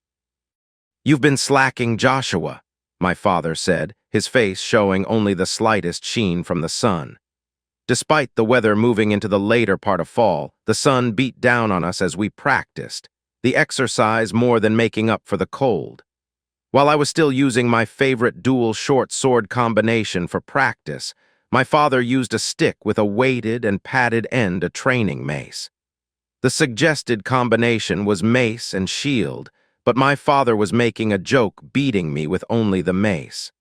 "You've been slacking, Joshua," my father said, his face showing only the slightest sheen from the sun. Despite the weather moving into the later part of fall, the sun beat down on us as we practiced, the exercise more than making up for the cold. While I was still using my favorite dual short sword combination for practice, my father used a stick with a weighted and padded end, a training mace. The suggested combination was mace and shield, but my father was making a joke beating me with only the mace.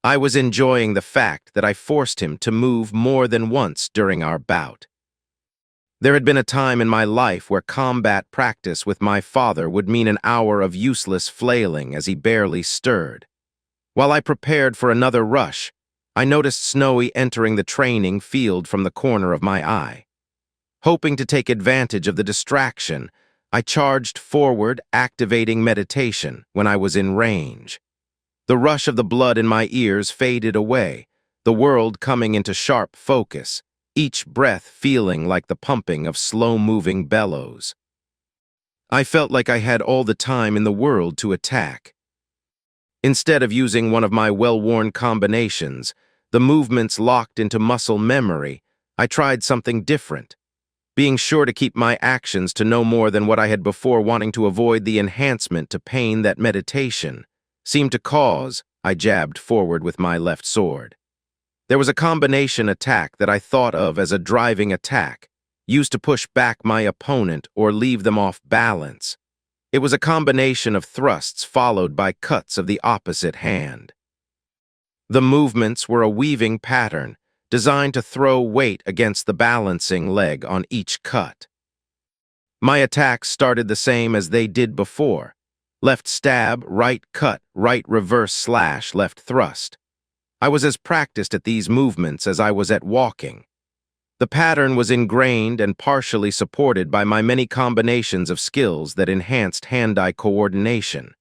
I was enjoying the fact that I forced him to move more than once during our bout. There had been a time in my life where combat practice with my father would mean an hour of useless flailing as he barely stirred. While I prepared for another rush, I noticed Snowy entering the training field from the corner of my eye. Hoping to take advantage of the distraction, I charged forward, activating meditation when I was in range. The rush of the blood in my ears faded away, the world coming into sharp focus, each breath feeling like the pumping of slow-moving bellows. I felt like I had all the time in the world to attack. Instead of using one of my well-worn combinations, the movements locked into muscle memory, I tried something different, being sure to keep my actions to no more than what I had before, wanting to avoid the enhancement to pain that meditation seemed to cause. I jabbed forward with my left sword. There was a combination attack that I thought of as a driving attack, used to push back my opponent or leave them off balance. It was a combination of thrusts followed by cuts of the opposite hand. The movements were a weaving pattern, designed to throw weight against the balancing leg on each cut. My attacks started the same as they did before: left stab, right cut, right reverse slash, left thrust. I was as practiced at these movements as I was at walking. The pattern was ingrained and partially supported by my many combinations of skills that enhanced hand-eye coordination.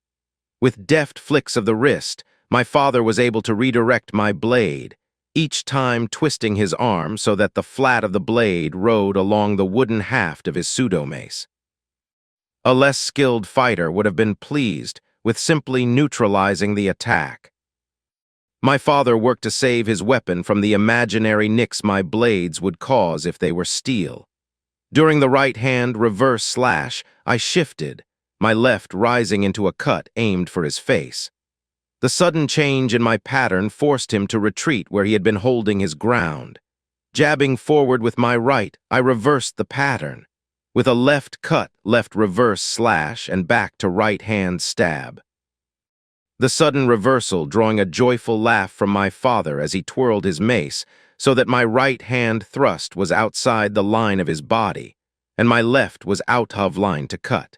With deft flicks of the wrist, my father was able to redirect my blade, each time twisting his arm so that the flat of the blade rode along the wooden haft of his pseudo-mace. A less skilled fighter would have been pleased with simply neutralizing the attack. My father worked to save his weapon from the imaginary nicks my blades would cause if they were steel. During the right-hand reverse slash, I shifted, my left rising into a cut aimed for his face. The sudden change in my pattern forced him to retreat where he had been holding his ground. Jabbing forward with my right, I reversed the pattern, with a left cut, left reverse slash, and back to right-hand stab. The sudden reversal drawing a joyful laugh from my father as he twirled his mace so that my right-hand thrust was outside the line of his body, and my left was out of line to cut.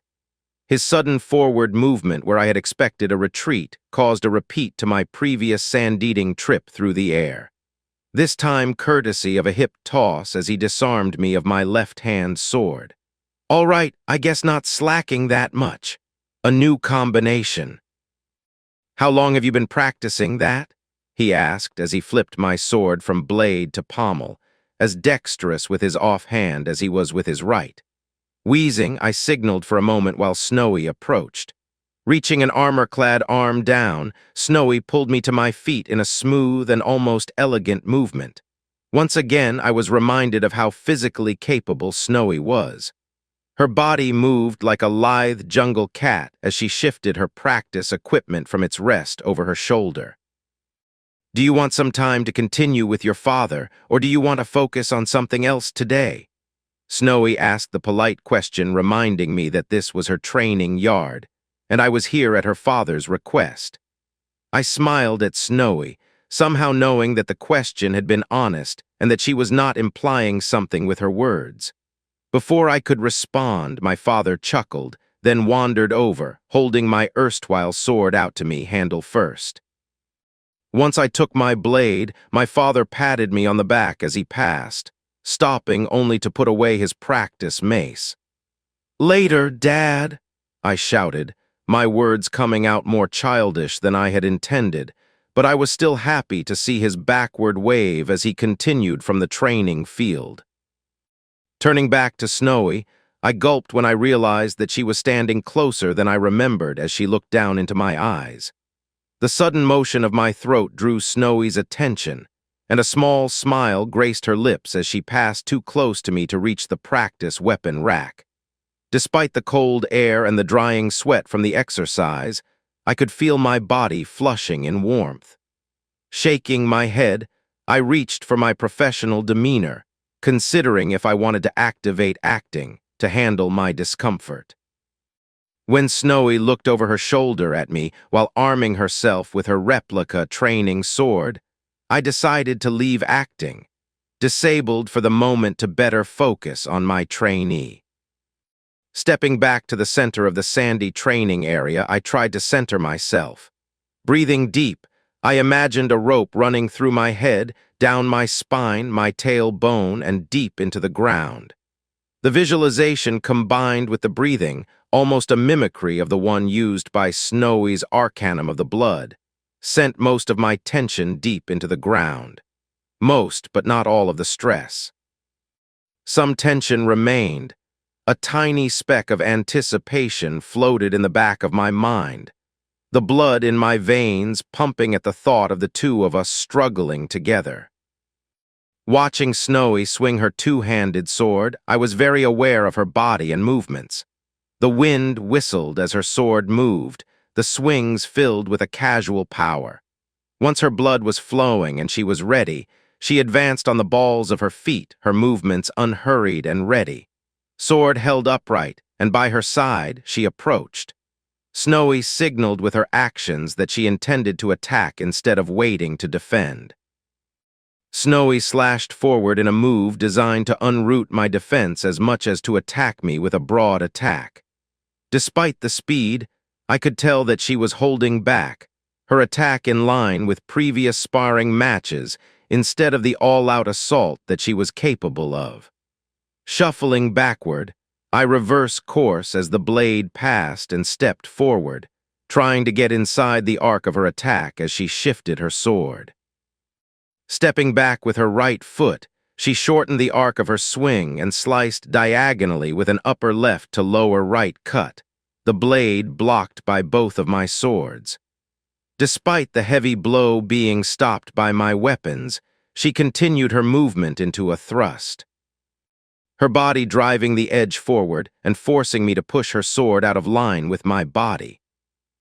His sudden forward movement where I had expected a retreat caused a repeat to my previous sand-eating trip through the air. This time courtesy of a hip toss as he disarmed me of my left-hand sword. All right, I guess not slacking that much. A new combination. How long have you been practicing that? He asked as he flipped my sword from blade to pommel, as dexterous with his offhand as he was with his right. Wheezing, I signaled for a moment while Snowy approached. Reaching an armor-clad arm down, Snowy pulled me to my feet in a smooth and almost elegant movement. Once again, I was reminded of how physically capable Snowy was. Her body moved like a lithe jungle cat as she shifted her practice equipment from its rest over her shoulder. Do you want some time to continue with your father, or do you want to focus on something else today? Snowy asked the polite question, reminding me that this was her training yard, and I was here at her father's request. I smiled at Snowy, somehow knowing that the question had been honest and that she was not implying something with her words. Before I could respond, my father chuckled, then wandered over, holding my erstwhile sword out to me, handle first. Once I took my blade, my father patted me on the back as he passed, stopping only to put away his practice mace. "Later, Dad," I shouted, my words coming out more childish than I had intended, but I was still happy to see his backward wave as he continued from the training field. Turning back to Snowy, I gulped when I realized that she was standing closer than I remembered as she looked down into my eyes. The sudden motion of my throat drew Snowy's attention, and a small smile graced her lips as she passed too close to me to reach the practice weapon rack. Despite the cold air and the drying sweat from the exercise, I could feel my body flushing in warmth. Shaking my head, I reached for my professional demeanor, considering if I wanted to activate acting to handle my discomfort. When Snowy looked over her shoulder at me while arming herself with her replica training sword, I decided to leave acting, disabled for the moment to better focus on my trainee. Stepping back to the center of the sandy training area, I tried to center myself. Breathing deep, I imagined a rope running through my head, down my spine, my tailbone, and deep into the ground. The visualization combined with the breathing, almost a mimicry of the one used by Snowy's Arcanum of the Blood, sent most of my tension deep into the ground. Most, but not all of the stress. Some tension remained. A tiny speck of anticipation floated in the back of my mind, the blood in my veins pumping at the thought of the two of us struggling together. Watching Snowy swing her two-handed sword, I was very aware of her body and movements. The wind whistled as her sword moved, the swings filled with a casual power. Once her blood was flowing and she was ready, she advanced on the balls of her feet, her movements unhurried and ready. Sword held upright, and by her side she approached. Snowy signaled with her actions that she intended to attack instead of waiting to defend. Snowy slashed forward in a move designed to unroot my defense as much as to attack me with a broad attack. Despite the speed, I could tell that she was holding back, her attack in line with previous sparring matches instead of the all-out assault that she was capable of. Shuffling backward, I reversed course as the blade passed and stepped forward, trying to get inside the arc of her attack as she shifted her sword. Stepping back with her right foot, she shortened the arc of her swing and sliced diagonally with an upper left to lower right cut, the blade blocked by both of my swords. Despite the heavy blow being stopped by my weapons, she continued her movement into a thrust, her body driving the edge forward and forcing me to push her sword out of line with my body.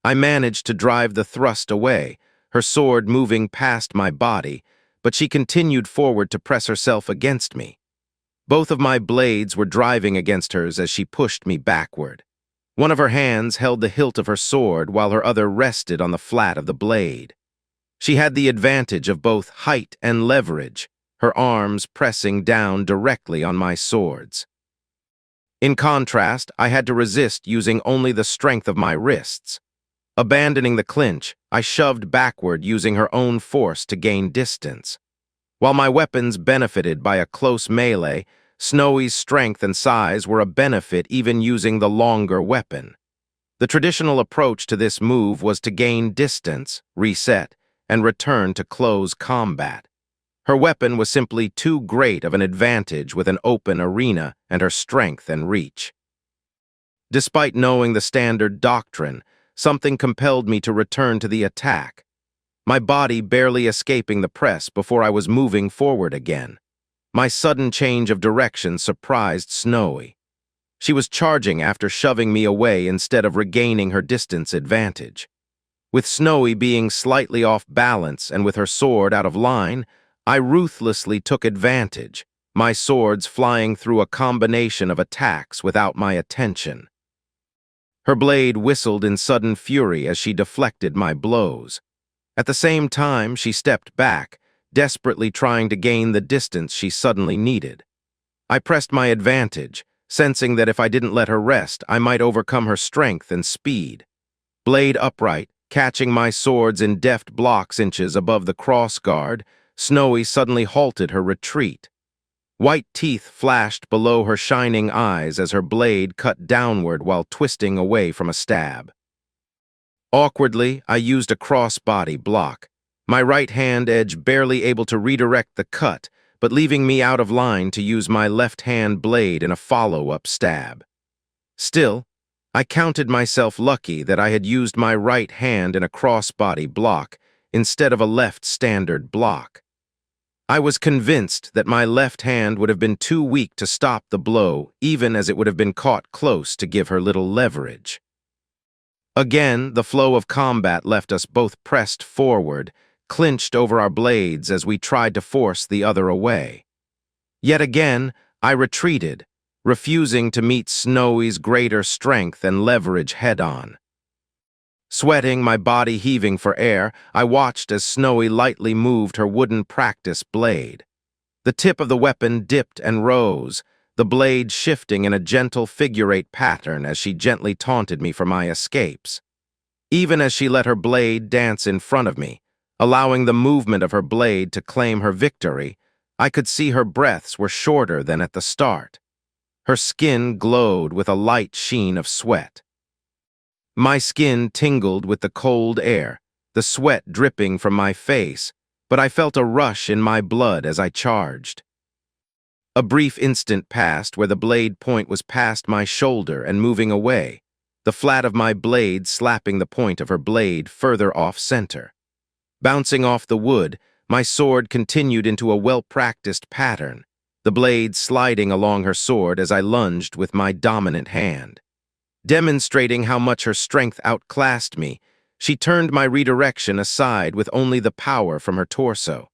I managed to drive the thrust away, her sword moving past my body, but she continued forward to press herself against me. Both of my blades were driving against hers as she pushed me backward. One of her hands held the hilt of her sword while her other rested on the flat of the blade. She had the advantage of both height and leverage, her arms pressing down directly on my swords. In contrast, I had to resist using only the strength of my wrists. Abandoning the clinch, I shoved backward using her own force to gain distance. While my weapons benefited by a close melee, Snowy's strength and size were a benefit even using the longer weapon. The traditional approach to this move was to gain distance, reset, and return to close combat. Her weapon was simply too great of an advantage with an open arena and her strength and reach. Despite knowing the standard doctrine, something compelled me to return to the attack, my body barely escaping the press before I was moving forward again. My sudden change of direction surprised Snowy. She was charging after shoving me away instead of regaining her distance advantage. With Snowy being slightly off balance and with her sword out of line, I ruthlessly took advantage, my swords flying through a combination of attacks without my attention. Her blade whistled in sudden fury as she deflected my blows. At the same time, she stepped back, desperately trying to gain the distance she suddenly needed. I pressed my advantage, sensing that if I didn't let her rest, I might overcome her strength and speed. Blade upright, catching my swords in deft blocks inches above the crossguard, Snowy suddenly halted her retreat. White teeth flashed below her shining eyes as her blade cut downward while twisting away from a stab. Awkwardly, I used a cross-body block, my right hand edge barely able to redirect the cut, but leaving me out of line to use my left-hand blade in a follow-up stab. Still, I counted myself lucky that I had used my right hand in a cross-body block instead of a left standard block. I was convinced that my left hand would have been too weak to stop the blow, even as it would have been caught close to give her little leverage. Again, the flow of combat left us both pressed forward, clinched over our blades as we tried to force the other away. Yet again, I retreated, refusing to meet Snowy's greater strength and leverage head-on. Sweating, my body heaving for air, I watched as Snowy lightly moved her wooden practice blade. The tip of the weapon dipped and rose, the blade shifting in a gentle figure-8 pattern as she gently taunted me for my escapes. Even as she let her blade dance in front of me, allowing the movement of her blade to claim her victory, I could see her breaths were shorter than at the start. Her skin glowed with a light sheen of sweat. My skin tingled with the cold air, the sweat dripping from my face, but I felt a rush in my blood as I charged. A brief instant passed where the blade point was past my shoulder and moving away, the flat of my blade slapping the point of her blade further off-center. Bouncing off the wood, my sword continued into a well-practiced pattern, the blade sliding along her sword as I lunged with my dominant hand. Demonstrating how much her strength outclassed me, she turned my redirection aside with only the power from her torso.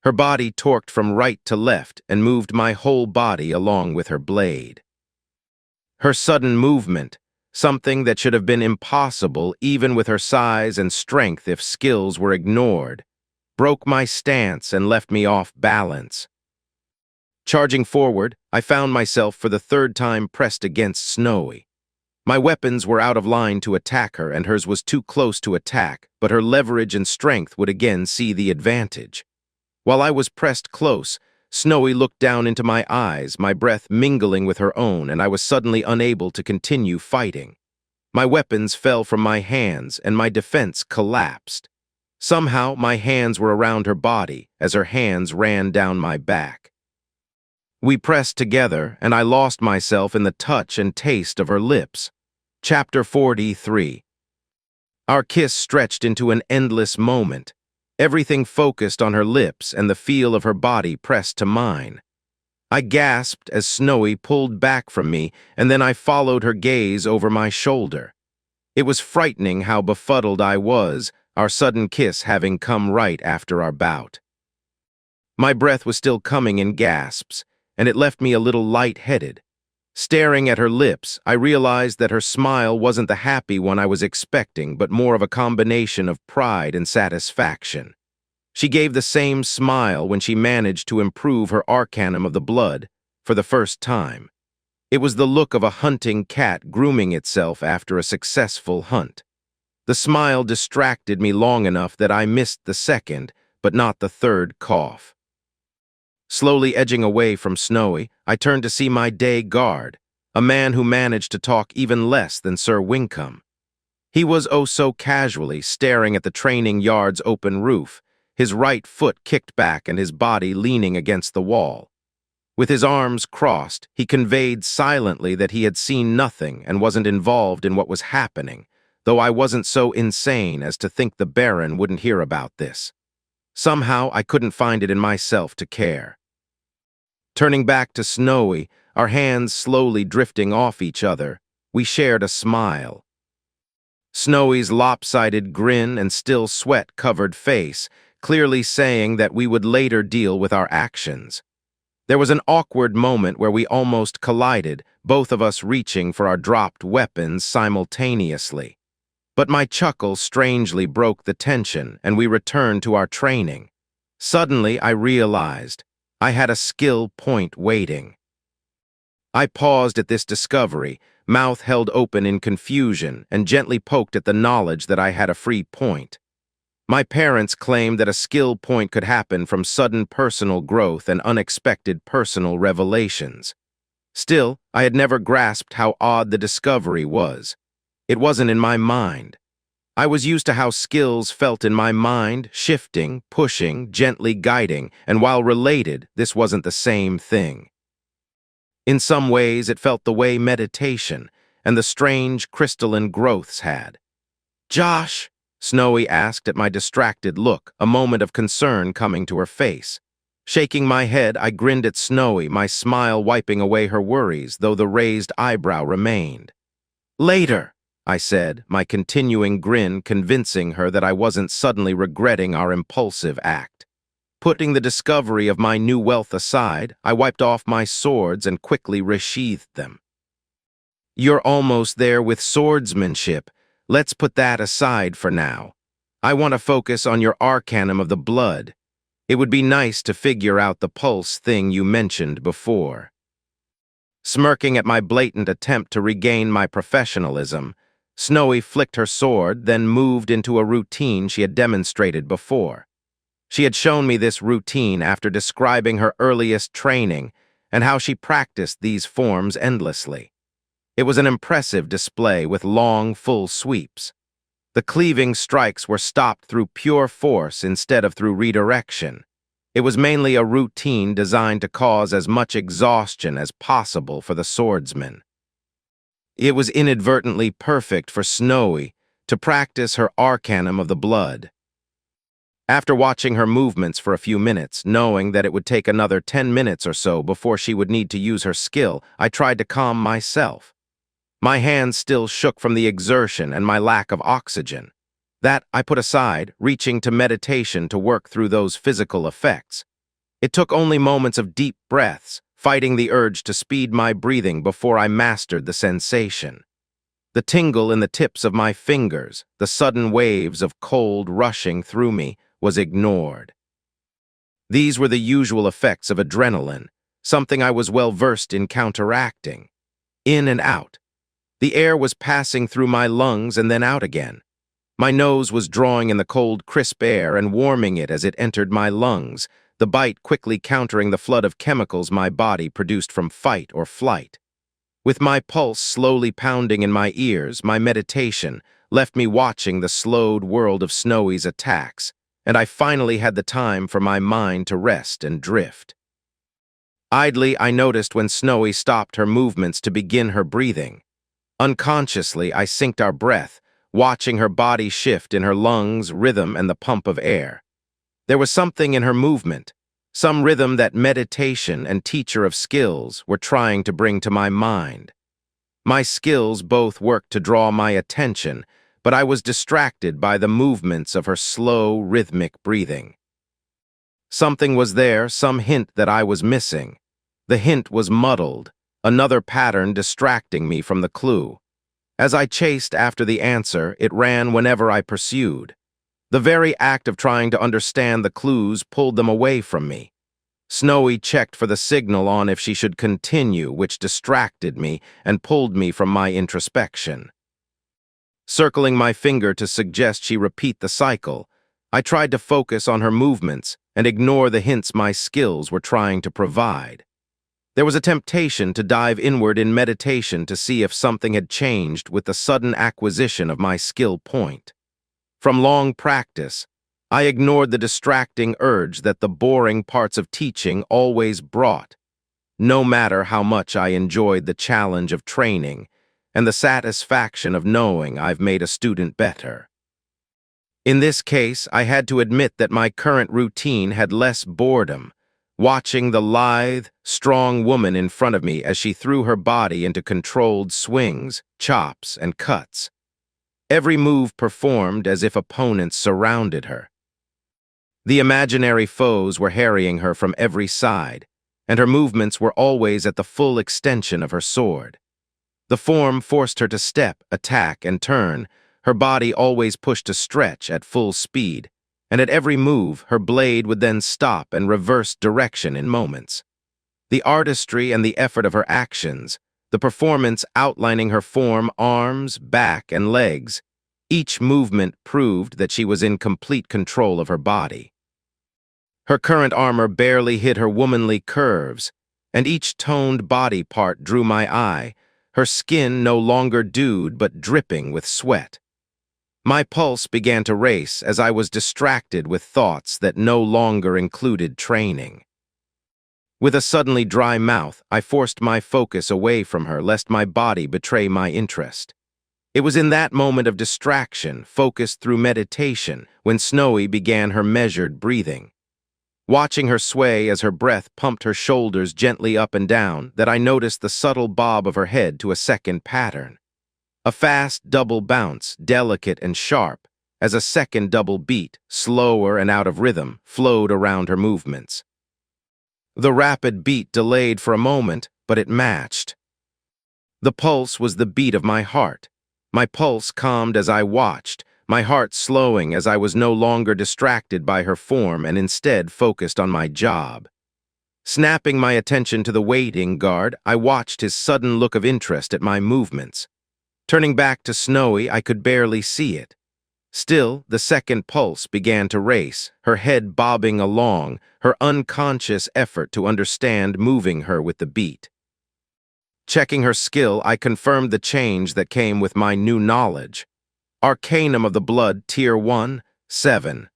Her body torqued from right to left and moved my whole body along with her blade. Her sudden movement, something that should have been impossible even with her size and strength if skills were ignored, broke my stance and left me off balance. Charging forward, I found myself for the third time pressed against Snowy. My weapons were out of line to attack her, and hers was too close to attack, but her leverage and strength would again see the advantage. While I was pressed close, Snowy looked down into my eyes, my breath mingling with her own, and I was suddenly unable to continue fighting. My weapons fell from my hands, and my defense collapsed. Somehow, my hands were around her body as her hands ran down my back. We pressed together, and I lost myself in the touch and taste of her lips. Chapter 43. Our kiss stretched into an endless moment, everything focused on her lips and the feel of her body pressed to mine. I gasped as Snowy pulled back from me, and then I followed her gaze over my shoulder. It was frightening how befuddled I was, our sudden kiss having come right after our bout. My breath was still coming in gasps, and it left me a little light-headed. Staring at her lips, I realized that her smile wasn't the happy one I was expecting, but more of a combination of pride and satisfaction. She gave the same smile when she managed to improve her arcanum of the blood for the first time. It was the look of a hunting cat grooming itself after a successful hunt. The smile distracted me long enough that I missed the second, but not the third cough. Slowly edging away from Snowy, I turned to see my day guard, a man who managed to talk even less than Sir Wincombe. He was oh so casually staring at the training yard's open roof, his right foot kicked back and his body leaning against the wall. With his arms crossed, he conveyed silently that he had seen nothing and wasn't involved in what was happening, though I wasn't so insane as to think the Baron wouldn't hear about this. Somehow, I couldn't find it in myself to care. Turning back to Snowy, our hands slowly drifting off each other, we shared a smile. Snowy's lopsided grin and still sweat-covered face, clearly saying that we would later deal with our actions. There was an awkward moment where we almost collided, both of us reaching for our dropped weapons simultaneously. But my chuckle strangely broke the tension, and we returned to our training. Suddenly, I realized I had a skill point waiting. I paused at this discovery, mouth held open in confusion, and gently poked at the knowledge that I had a free point. My parents claimed that a skill point could happen from sudden personal growth and unexpected personal revelations. Still, I had never grasped how odd the discovery was. It wasn't in my mind. I was used to how skills felt in my mind, shifting, pushing, gently guiding, and while related, this wasn't the same thing. In some ways, it felt the way meditation and the strange crystalline growths had. "Josh?" Snowy asked at my distracted look, a moment of concern coming to her face. Shaking my head, I grinned at Snowy, my smile wiping away her worries, though the raised eyebrow remained. "Later," I said, my continuing grin convincing her that I wasn't suddenly regretting our impulsive act. Putting the discovery of my new wealth aside, I wiped off my swords and quickly resheathed them. "You're almost there with swordsmanship. Let's put that aside for now. I want to focus on your arcanum of the blood. It would be nice to figure out the pulse thing you mentioned before." Smirking at my blatant attempt to regain my professionalism, Snowy flicked her sword, then moved into a routine she had demonstrated before. She had shown me this routine after describing her earliest training and how she practiced these forms endlessly. It was an impressive display with long, full sweeps. The cleaving strikes were stopped through pure force instead of through redirection. It was mainly a routine designed to cause as much exhaustion as possible for the swordsman. It was inadvertently perfect for Snowy to practice her arcanum of the blood. After watching her movements for a few minutes, knowing that it would take another 10 minutes or so before she would need to use her skill, I tried to calm myself. My hands still shook from the exertion and my lack of oxygen. That I put aside, reaching to meditation to work through those physical effects. It took only moments of deep breaths, fighting the urge to speed my breathing before I mastered the sensation. The tingle in the tips of my fingers, the sudden waves of cold rushing through me, was ignored. These were the usual effects of adrenaline, something I was well versed in counteracting. In and out. The air was passing through my lungs and then out again. My nose was drawing in the cold, crisp air and warming it as it entered my lungs, the bite quickly countering the flood of chemicals my body produced from fight or flight. With my pulse slowly pounding in my ears, my meditation left me watching the slowed world of Snowy's attacks, and I finally had the time for my mind to rest and drift. Idly, I noticed when Snowy stopped her movements to begin her breathing. Unconsciously, I synced our breath, watching her body shift in her lungs, rhythm, and the pump of air. There was something in her movement, some rhythm that meditation and teacher of skills were trying to bring to my mind. My skills both worked to draw my attention, but I was distracted by the movements of her slow, rhythmic breathing. Something was there, some hint that I was missing. The hint was muddled, another pattern distracting me from the clue. As I chased after the answer, it ran whenever I pursued. The very act of trying to understand the clues pulled them away from me. Snowy checked for the signal on if she should continue, which distracted me and pulled me from my introspection. Circling my finger to suggest she repeat the cycle, I tried to focus on her movements and ignore the hints my skills were trying to provide. There was a temptation to dive inward in meditation to see if something had changed with the sudden acquisition of my skill point. From long practice, I ignored the distracting urge that the boring parts of teaching always brought, no matter how much I enjoyed the challenge of training and the satisfaction of knowing I've made a student better. In this case, I had to admit that my current routine had less boredom, watching the lithe, strong woman in front of me as she threw her body into controlled swings, chops, and cuts. Every move performed as if opponents surrounded her. The imaginary foes were harrying her from every side, and her movements were always at the full extension of her sword. The form forced her to step, attack, and turn, her body always pushed to stretch at full speed, and at every move her blade would then stop and reverse direction in moments. The artistry and the effort of her actions, the performance outlining her form, arms, back, and legs, each movement proved that she was in complete control of her body. Her current armor barely hid her womanly curves, and each toned body part drew my eye, her skin no longer dewed but dripping with sweat. My pulse began to race as I was distracted with thoughts that no longer included training. With a suddenly dry mouth, I forced my focus away from her lest my body betray my interest. It was in that moment of distraction, focused through meditation, when Snowy began her measured breathing. watching her sway as her breath pumped her shoulders gently up and down, that I noticed the subtle bob of her head to a second pattern. A fast double bounce, delicate and sharp, as a second double beat, slower and out of rhythm, flowed around her movements. The rapid beat delayed for a moment, but it matched. The pulse was the beat of my heart. My pulse calmed as I watched, my heart slowing as I was no longer distracted by her form and instead focused on my job. Snapping my attention to the waiting guard, I watched his sudden look of interest at my movements. Turning back to Snowy, I could barely see it. Still, the second pulse began to race, her head bobbing along, her unconscious effort to understand moving her with the beat. Checking her skill, I confirmed the change that came with my new knowledge. Arcanum of the Blood, Tier 1, 7.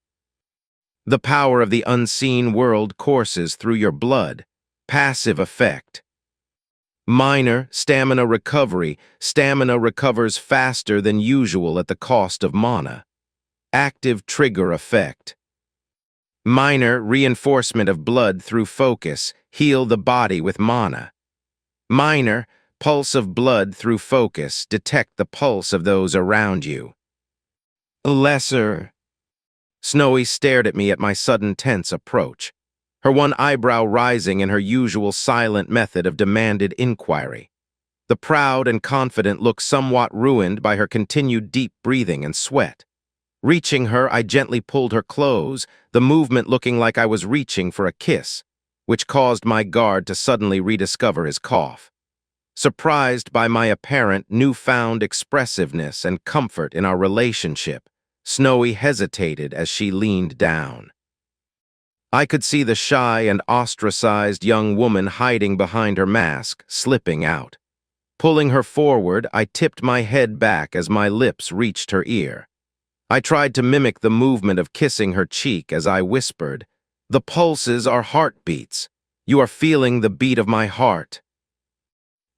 The power of the unseen world courses through your blood. Passive effect. Minor, stamina recovery. Stamina recovers faster than usual at the cost of mana. Active trigger effect. Minor, reinforcement of blood through focus. Heal the body with mana. Minor, pulse of blood through focus. Detect the pulse of those around you. Lesser. Snowy stared at me at my sudden tense approach, her one eyebrow rising in her usual silent method of demanded inquiry. The proud and confident look somewhat ruined by her continued deep breathing and sweat. Reaching her, I gently pulled her close, the movement looking like I was reaching for a kiss, which caused my guard to suddenly rediscover his cough. Surprised by my apparent newfound expressiveness and comfort in our relationship, Snowy hesitated as she leaned down. I could see the shy and ostracized young woman hiding behind her mask, slipping out. Pulling her forward, I tipped my head back as my lips reached her ear. I tried to mimic the movement of kissing her cheek as I whispered, "The pulses are heartbeats. You are feeling the beat of my heart."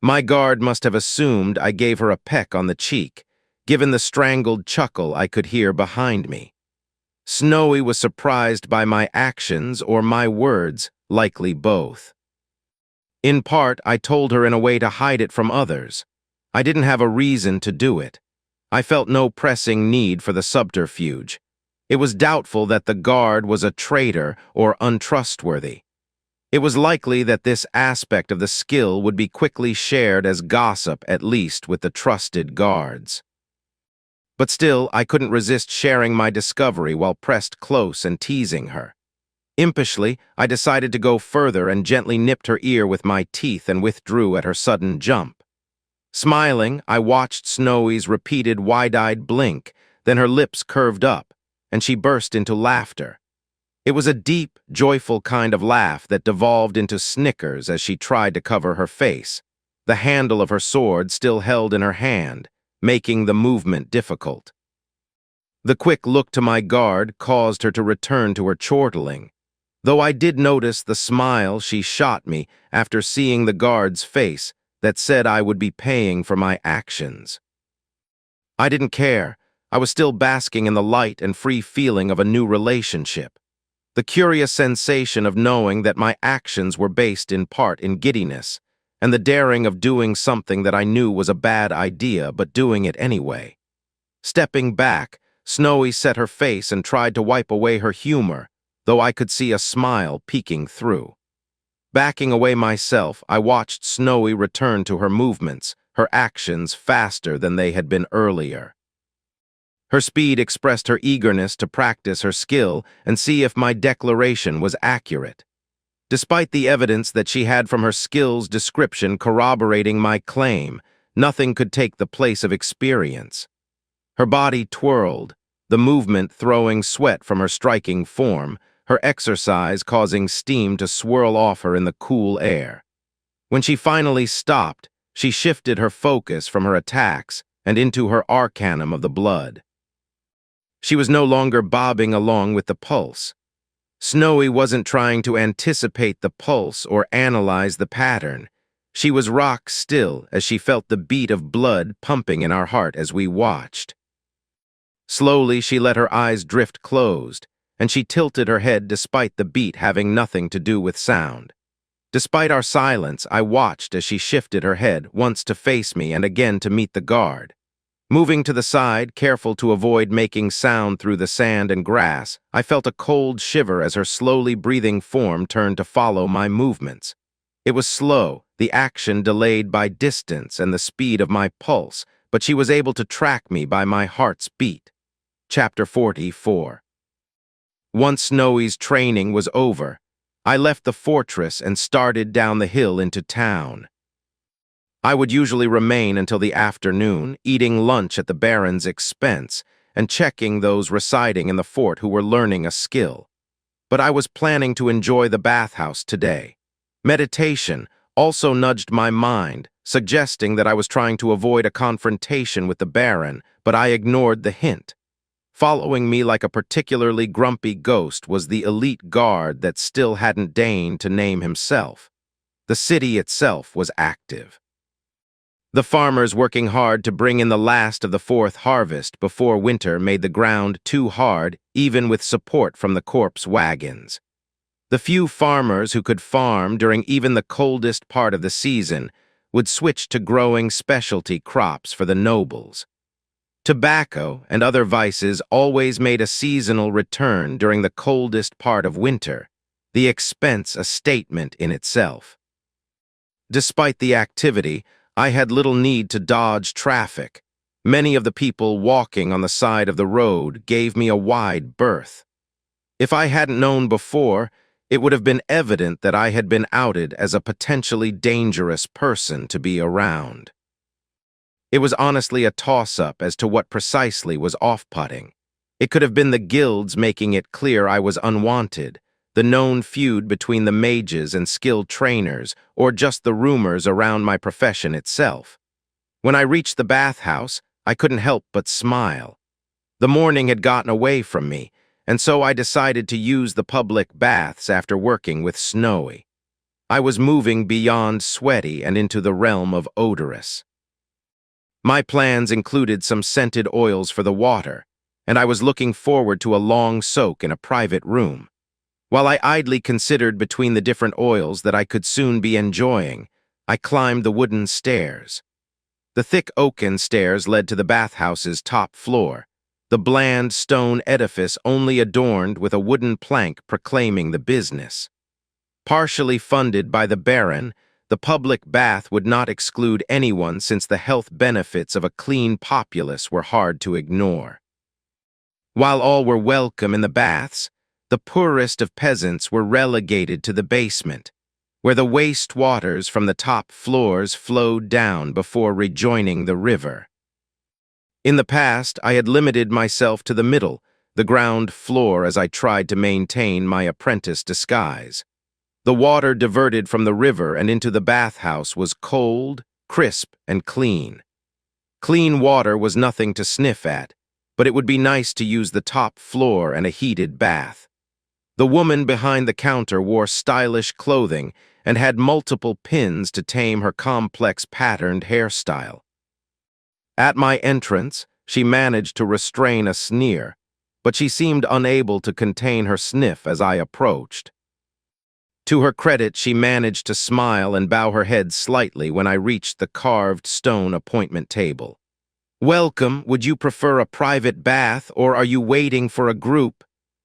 My guard must have assumed I gave her a peck on the cheek, given the strangled chuckle I could hear behind me. Snowy was surprised by my actions or my words, likely both. In part, I told her in a way to hide it from others. I didn't have a reason to do it. I felt no pressing need for the subterfuge. It was doubtful that the guard was a traitor or untrustworthy. It was likely that this aspect of the skill would be quickly shared as gossip, at least with the trusted guards. But still, I couldn't resist sharing my discovery while pressed close and teasing her. Impishly, I decided to go further and gently nipped her ear with my teeth and withdrew at her sudden jump. Smiling, I watched Snowy's repeated wide-eyed blink, then her lips curved up, and she burst into laughter. It was a deep, joyful kind of laugh that devolved into snickers as she tried to cover her face, the handle of her sword still held in her hand, making the movement difficult. The quick look to my guard caused her to return to her chortling, though I did notice the smile she shot me after seeing the guard's face that said I would be paying for my actions. I didn't care. I was still basking in the light and free feeling of a new relationship. The curious sensation of knowing that my actions were based in part in giddiness, and the daring of doing something that I knew was a bad idea, but doing it anyway. Stepping back, Snowy set her face and tried to wipe away her humor, though I could see a smile peeking through. Backing away myself, I watched Snowy return to her movements, her actions faster than they had been earlier. Her speed expressed her eagerness to practice her skill and see if my declaration was accurate. Despite the evidence that she had from her skill's description corroborating my claim, nothing could take the place of experience. Her body twirled, the movement throwing sweat from her striking form, her exercise causing steam to swirl off her in the cool air. When she finally stopped, she shifted her focus from her attacks and into her arcanum of the blood. She was no longer bobbing along with the pulse. Snowy wasn't trying to anticipate the pulse or analyze the pattern. She was rock still as she felt the beat of blood pumping in our heart as we watched. Slowly, she let her eyes drift closed, and she tilted her head despite the beat having nothing to do with sound. Despite our silence, I watched as she shifted her head, once to face me and again to meet the guard. Moving to the side, careful to avoid making sound through the sand and grass, I felt a cold shiver as her slowly breathing form turned to follow my movements. It was slow, the action delayed by distance and the speed of my pulse, but she was able to track me by my heart's beat. Chapter 44. Once Snowy's training was over, I left the fortress and started down the hill into town. I would usually remain until the afternoon, eating lunch at the Baron's expense and checking those residing in the fort who were learning a skill. But I was planning to enjoy the bathhouse today. Meditation also nudged my mind, suggesting that I was trying to avoid a confrontation with the Baron, but I ignored the hint. Following me like a particularly grumpy ghost was the elite guard that still hadn't deigned to name himself. The city itself was active. The farmers working hard to bring in the last of the fourth harvest before winter made the ground too hard, even with support from the corpse wagons. The few farmers who could farm during even the coldest part of the season would switch to growing specialty crops for the nobles. Tobacco and other vices always made a seasonal return during the coldest part of winter, the expense a statement in itself. Despite the activity, I had little need to dodge traffic. Many of the people walking on the side of the road gave me a wide berth. If I hadn't known before, it would have been evident that I had been outed as a potentially dangerous person to be around. It was honestly a toss-up as to what precisely was off-putting. It could have been the guilds making it clear I was unwanted, the known feud between the mages and skilled trainers, or just the rumors around my profession itself. When I reached the bathhouse, I couldn't help but smile. The morning had gotten away from me, and so I decided to use the public baths after working with Snowy. I was moving beyond sweaty and into the realm of odorous. My plans included some scented oils for the water, and I was looking forward to a long soak in a private room. While I idly considered between the different oils that I could soon be enjoying, I climbed the wooden stairs. The thick oaken stairs led to the bathhouse's top floor, the bland stone edifice only adorned with a wooden plank proclaiming the business. Partially funded by the Baron, the public bath would not exclude anyone since the health benefits of a clean populace were hard to ignore. While all were welcome in the baths, the poorest of peasants were relegated to the basement, where the waste waters from the top floors flowed down before rejoining the river. In the past, I had limited myself to the middle, the ground floor, as I tried to maintain my apprentice disguise. The water diverted from the river and into the bathhouse was cold, crisp, and clean. Clean water was nothing to sniff at, but it would be nice to use the top floor and a heated bath. The woman behind the counter wore stylish clothing and had multiple pins to tame her complex patterned hairstyle. At my entrance, she managed to restrain a sneer, but she seemed unable to contain her sniff as I approached. To her credit, she managed to smile and bow her head slightly when I reached the carved stone appointment table. "Welcome, would you prefer a private bath or are you waiting for a group?"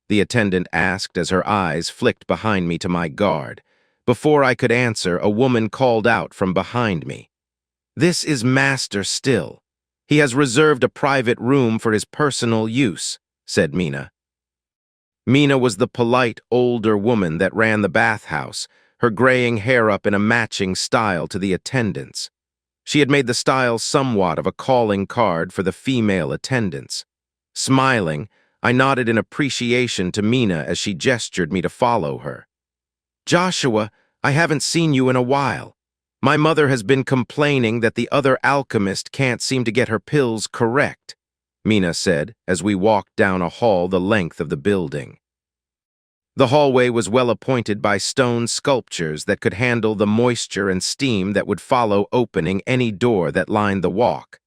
the attendant asked as her eyes flicked behind me to my guard. Before I could answer, a woman called out from behind me. "This is Master Still. He has reserved a private room for his personal use," said Mina. Mina was the polite, older woman that ran the bathhouse, her graying hair up in a matching style to the attendants. She had made the style somewhat of a calling card for the female attendants. Smiling, I nodded in appreciation to Mina as she gestured me to follow her. "Joshua, I haven't seen you in a while. My mother has been complaining that the other alchemist can't seem to get her pills correct," Mina said as we walked down a hall the length of the building. The hallway was well appointed by stone sculptures that could handle the moisture and steam that would follow opening any door that lined the walk.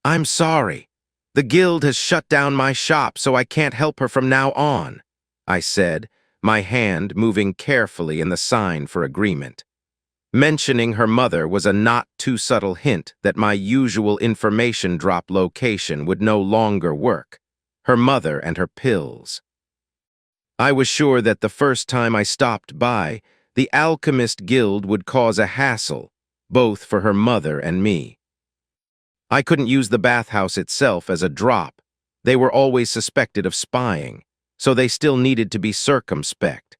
"I'm sorry. The guild has shut down my shop, so I can't help her from now on," I said, my hand moving carefully in the sign for agreement. Mentioning her mother was a not-too-subtle hint that my usual information drop location would no longer work. Her mother and her pills. I was sure that the first time I stopped by, the Alchemist Guild would cause a hassle, both for her mother and me. I couldn't use the bathhouse itself as a drop. They were always suspected of spying, so they still needed to be circumspect.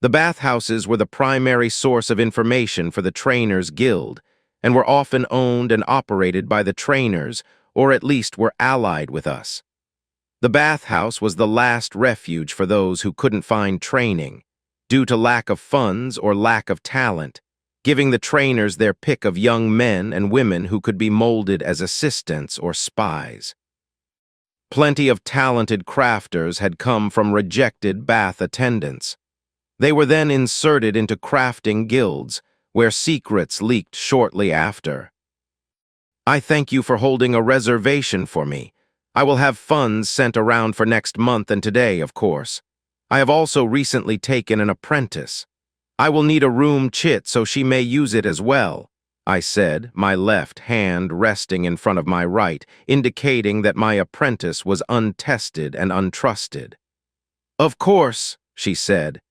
The bathhouses were the primary source of information for the Trainers Guild, and were often owned and operated by the trainers, or at least were allied with us. The bathhouse was the last refuge for those who couldn't find training, due to lack of funds or lack of talent, giving the trainers their pick of young men and women who could be molded as assistants or spies. Plenty of talented crafters had come from rejected bath attendants. They were then inserted into crafting guilds, where secrets leaked shortly after. I thank you for holding a reservation for me. I will have funds sent around for next month and today, of course. I have also recently taken an apprentice. I will need a room chit so she may use it as well, I said, my left hand resting in front of my right, indicating that my apprentice was untested and untrusted. Of course, she said.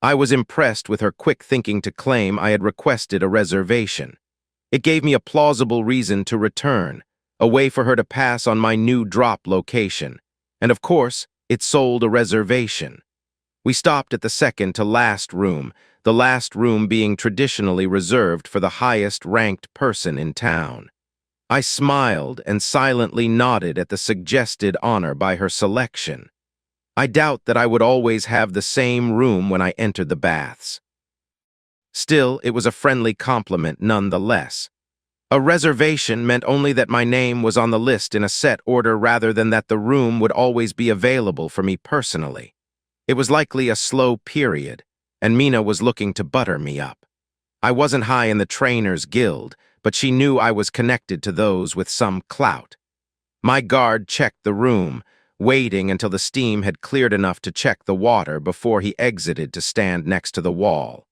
I was impressed with her quick thinking to claim I had requested a reservation. It gave me a plausible reason to return, a way for her to pass on my new drop location, and of course, it sold a reservation. We stopped at the second to last room, the last room being traditionally reserved for the highest-ranked person in town. I smiled and silently nodded at the suggested honor by her selection. I doubt that I would always have the same room when I entered the baths. Still, it was a friendly compliment nonetheless. A reservation meant only that my name was on the list in a set order rather than that the room would always be available for me personally. It was likely a slow period, and Mina was looking to butter me up. I wasn't high in the Trainers Guild, but she knew I was connected to those with some clout. My guard checked the room, waiting until the steam had cleared enough to check the water before he exited to stand next to the wall.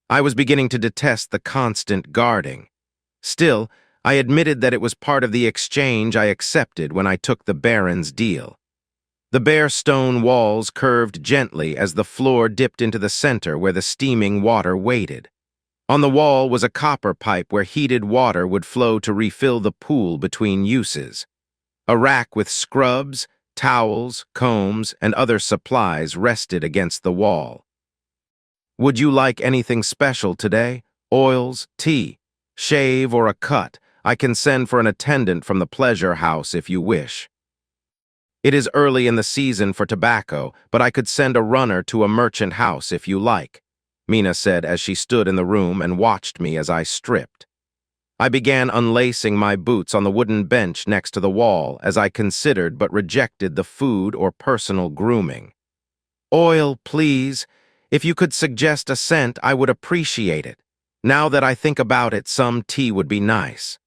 I was beginning to detest the constant guarding. Still, I admitted that it was part of the exchange I accepted when I took the Baron's deal. The bare stone walls curved gently as the floor dipped into the center where the steaming water waited. On the wall was a copper pipe where heated water would flow to refill the pool between uses. A rack with scrubs, towels, combs, and other supplies rested against the wall. Would you like anything special today? Oils, tea, shave, or a cut? I can send for an attendant from the pleasure house if you wish. It is early in the season for tobacco, but I could send a runner to a merchant house if you like, Mina said as she stood in the room and watched me as I stripped. I began unlacing my boots on the wooden bench next to the wall as I considered but rejected the food or personal grooming. Oil, please. If you could suggest a scent, I would appreciate it. Now that I think about it, some tea would be nice.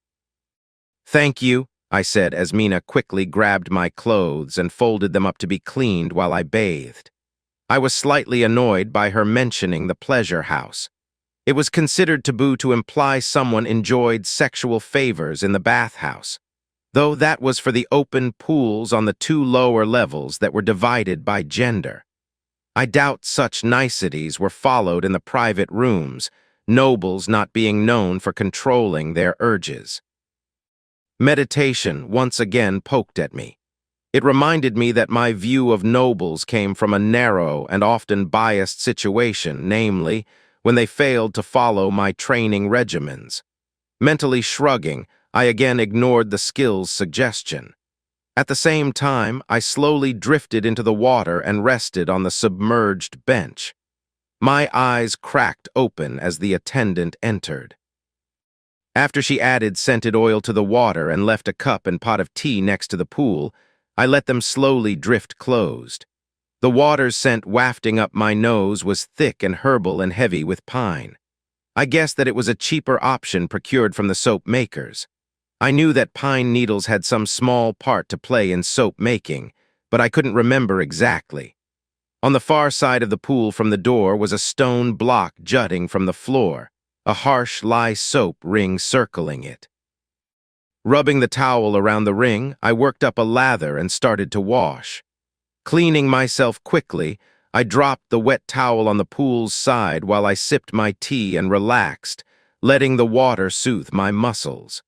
Thank you, I said as Mina quickly grabbed my clothes and folded them up to be cleaned while I bathed. I was slightly annoyed by her mentioning the pleasure house. It was considered taboo to imply someone enjoyed sexual favors in the bathhouse, though that was for the open pools on the two lower levels that were divided by gender. I doubt such niceties were followed in the private rooms, nobles not being known for controlling their urges. Meditation once again poked at me. It reminded me that my view of nobles came from a narrow and often biased situation, namely, when they failed to follow my training regimens. Mentally shrugging, I again ignored the skill's suggestion. At the same time, I slowly drifted into the water and rested on the submerged bench. My eyes cracked open as the attendant entered. After she added scented oil to the water and left a cup and pot of tea next to the pool, I let them slowly drift closed. The water's scent wafting up my nose was thick and herbal and heavy with pine. I guessed that it was a cheaper option procured from the soap makers. I knew that pine needles had some small part to play in soap making, but I couldn't remember exactly. On the far side of the pool from the door was a stone block jutting from the floor, a harsh lye soap ring circling it. Rubbing the towel around the ring, I worked up a lather and started to wash. Cleaning myself quickly, I dropped the wet towel on the pool's side while I sipped my tea and relaxed, letting the water soothe my muscles.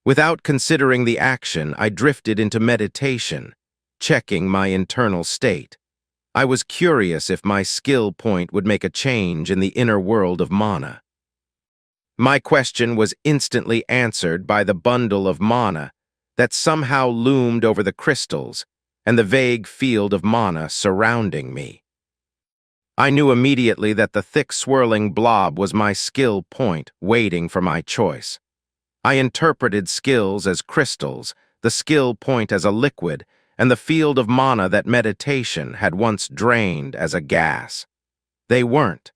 Without considering the action, I drifted into meditation, checking my internal state. I was curious if my skill point would make a change in the inner world of mana. My question was instantly answered by the bundle of mana that somehow loomed over the crystals and the vague field of mana surrounding me. I knew immediately that the thick swirling blob was my skill point waiting for my choice. I interpreted skills as crystals, the skill point as a liquid, and the field of mana that meditation had once drained as a gas. They weren't.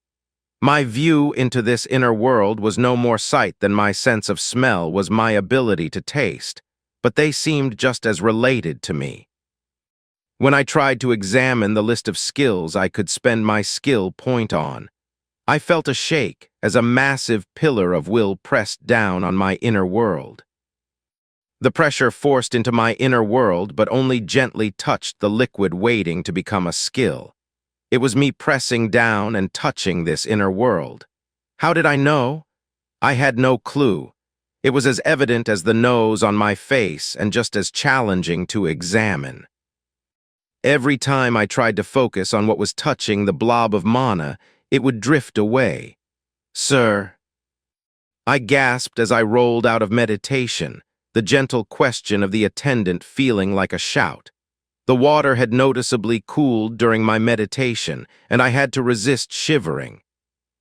My view into this inner world was no more sight than my sense of smell was my ability to taste, but they seemed just as related to me. When I tried to examine the list of skills I could spend my skill point on, I felt a shake as a massive pillar of will pressed down on my inner world. The pressure forced into my inner world but only gently touched the liquid waiting to become a skill. It was me pressing down and touching this inner world. How did I know? I had no clue. It was as evident as the nose on my face and just as challenging to examine. Every time I tried to focus on what was touching the blob of mana, it would drift away. "Sir," I gasped as I rolled out of meditation, the gentle question of the attendant feeling like a shout. The water had noticeably cooled during my meditation, and I had to resist shivering.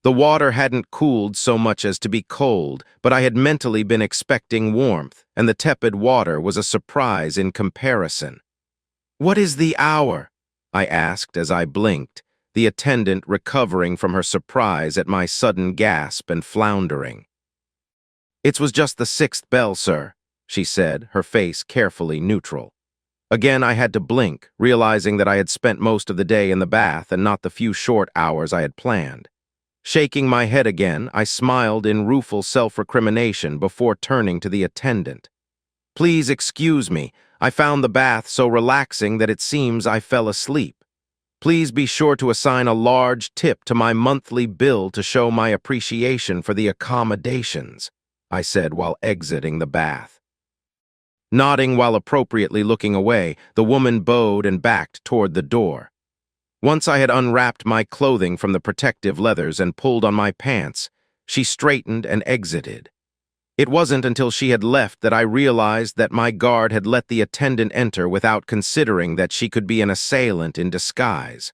The water hadn't cooled so much as to be cold, but I had mentally been expecting warmth, and the tepid water was a surprise in comparison. "What is the hour?" I asked as I blinked, the attendant recovering from her surprise at my sudden gasp and floundering. "It was just the 6th bell, sir," she said, her face carefully neutral. Again, I had to blink, realizing that I had spent most of the day in the bath and not the few short hours I had planned. Shaking my head again, I smiled in rueful self-recrimination before turning to the attendant. "Please excuse me. I found the bath so relaxing that it seems I fell asleep. Please be sure to assign a large tip to my monthly bill to show my appreciation for the accommodations," I said while exiting the bath. Nodding while appropriately looking away, the woman bowed and backed toward the door. Once I had unwrapped my clothing from the protective leathers and pulled on my pants, she straightened and exited. It wasn't until she had left that I realized that my guard had let the attendant enter without considering that she could be an assailant in disguise.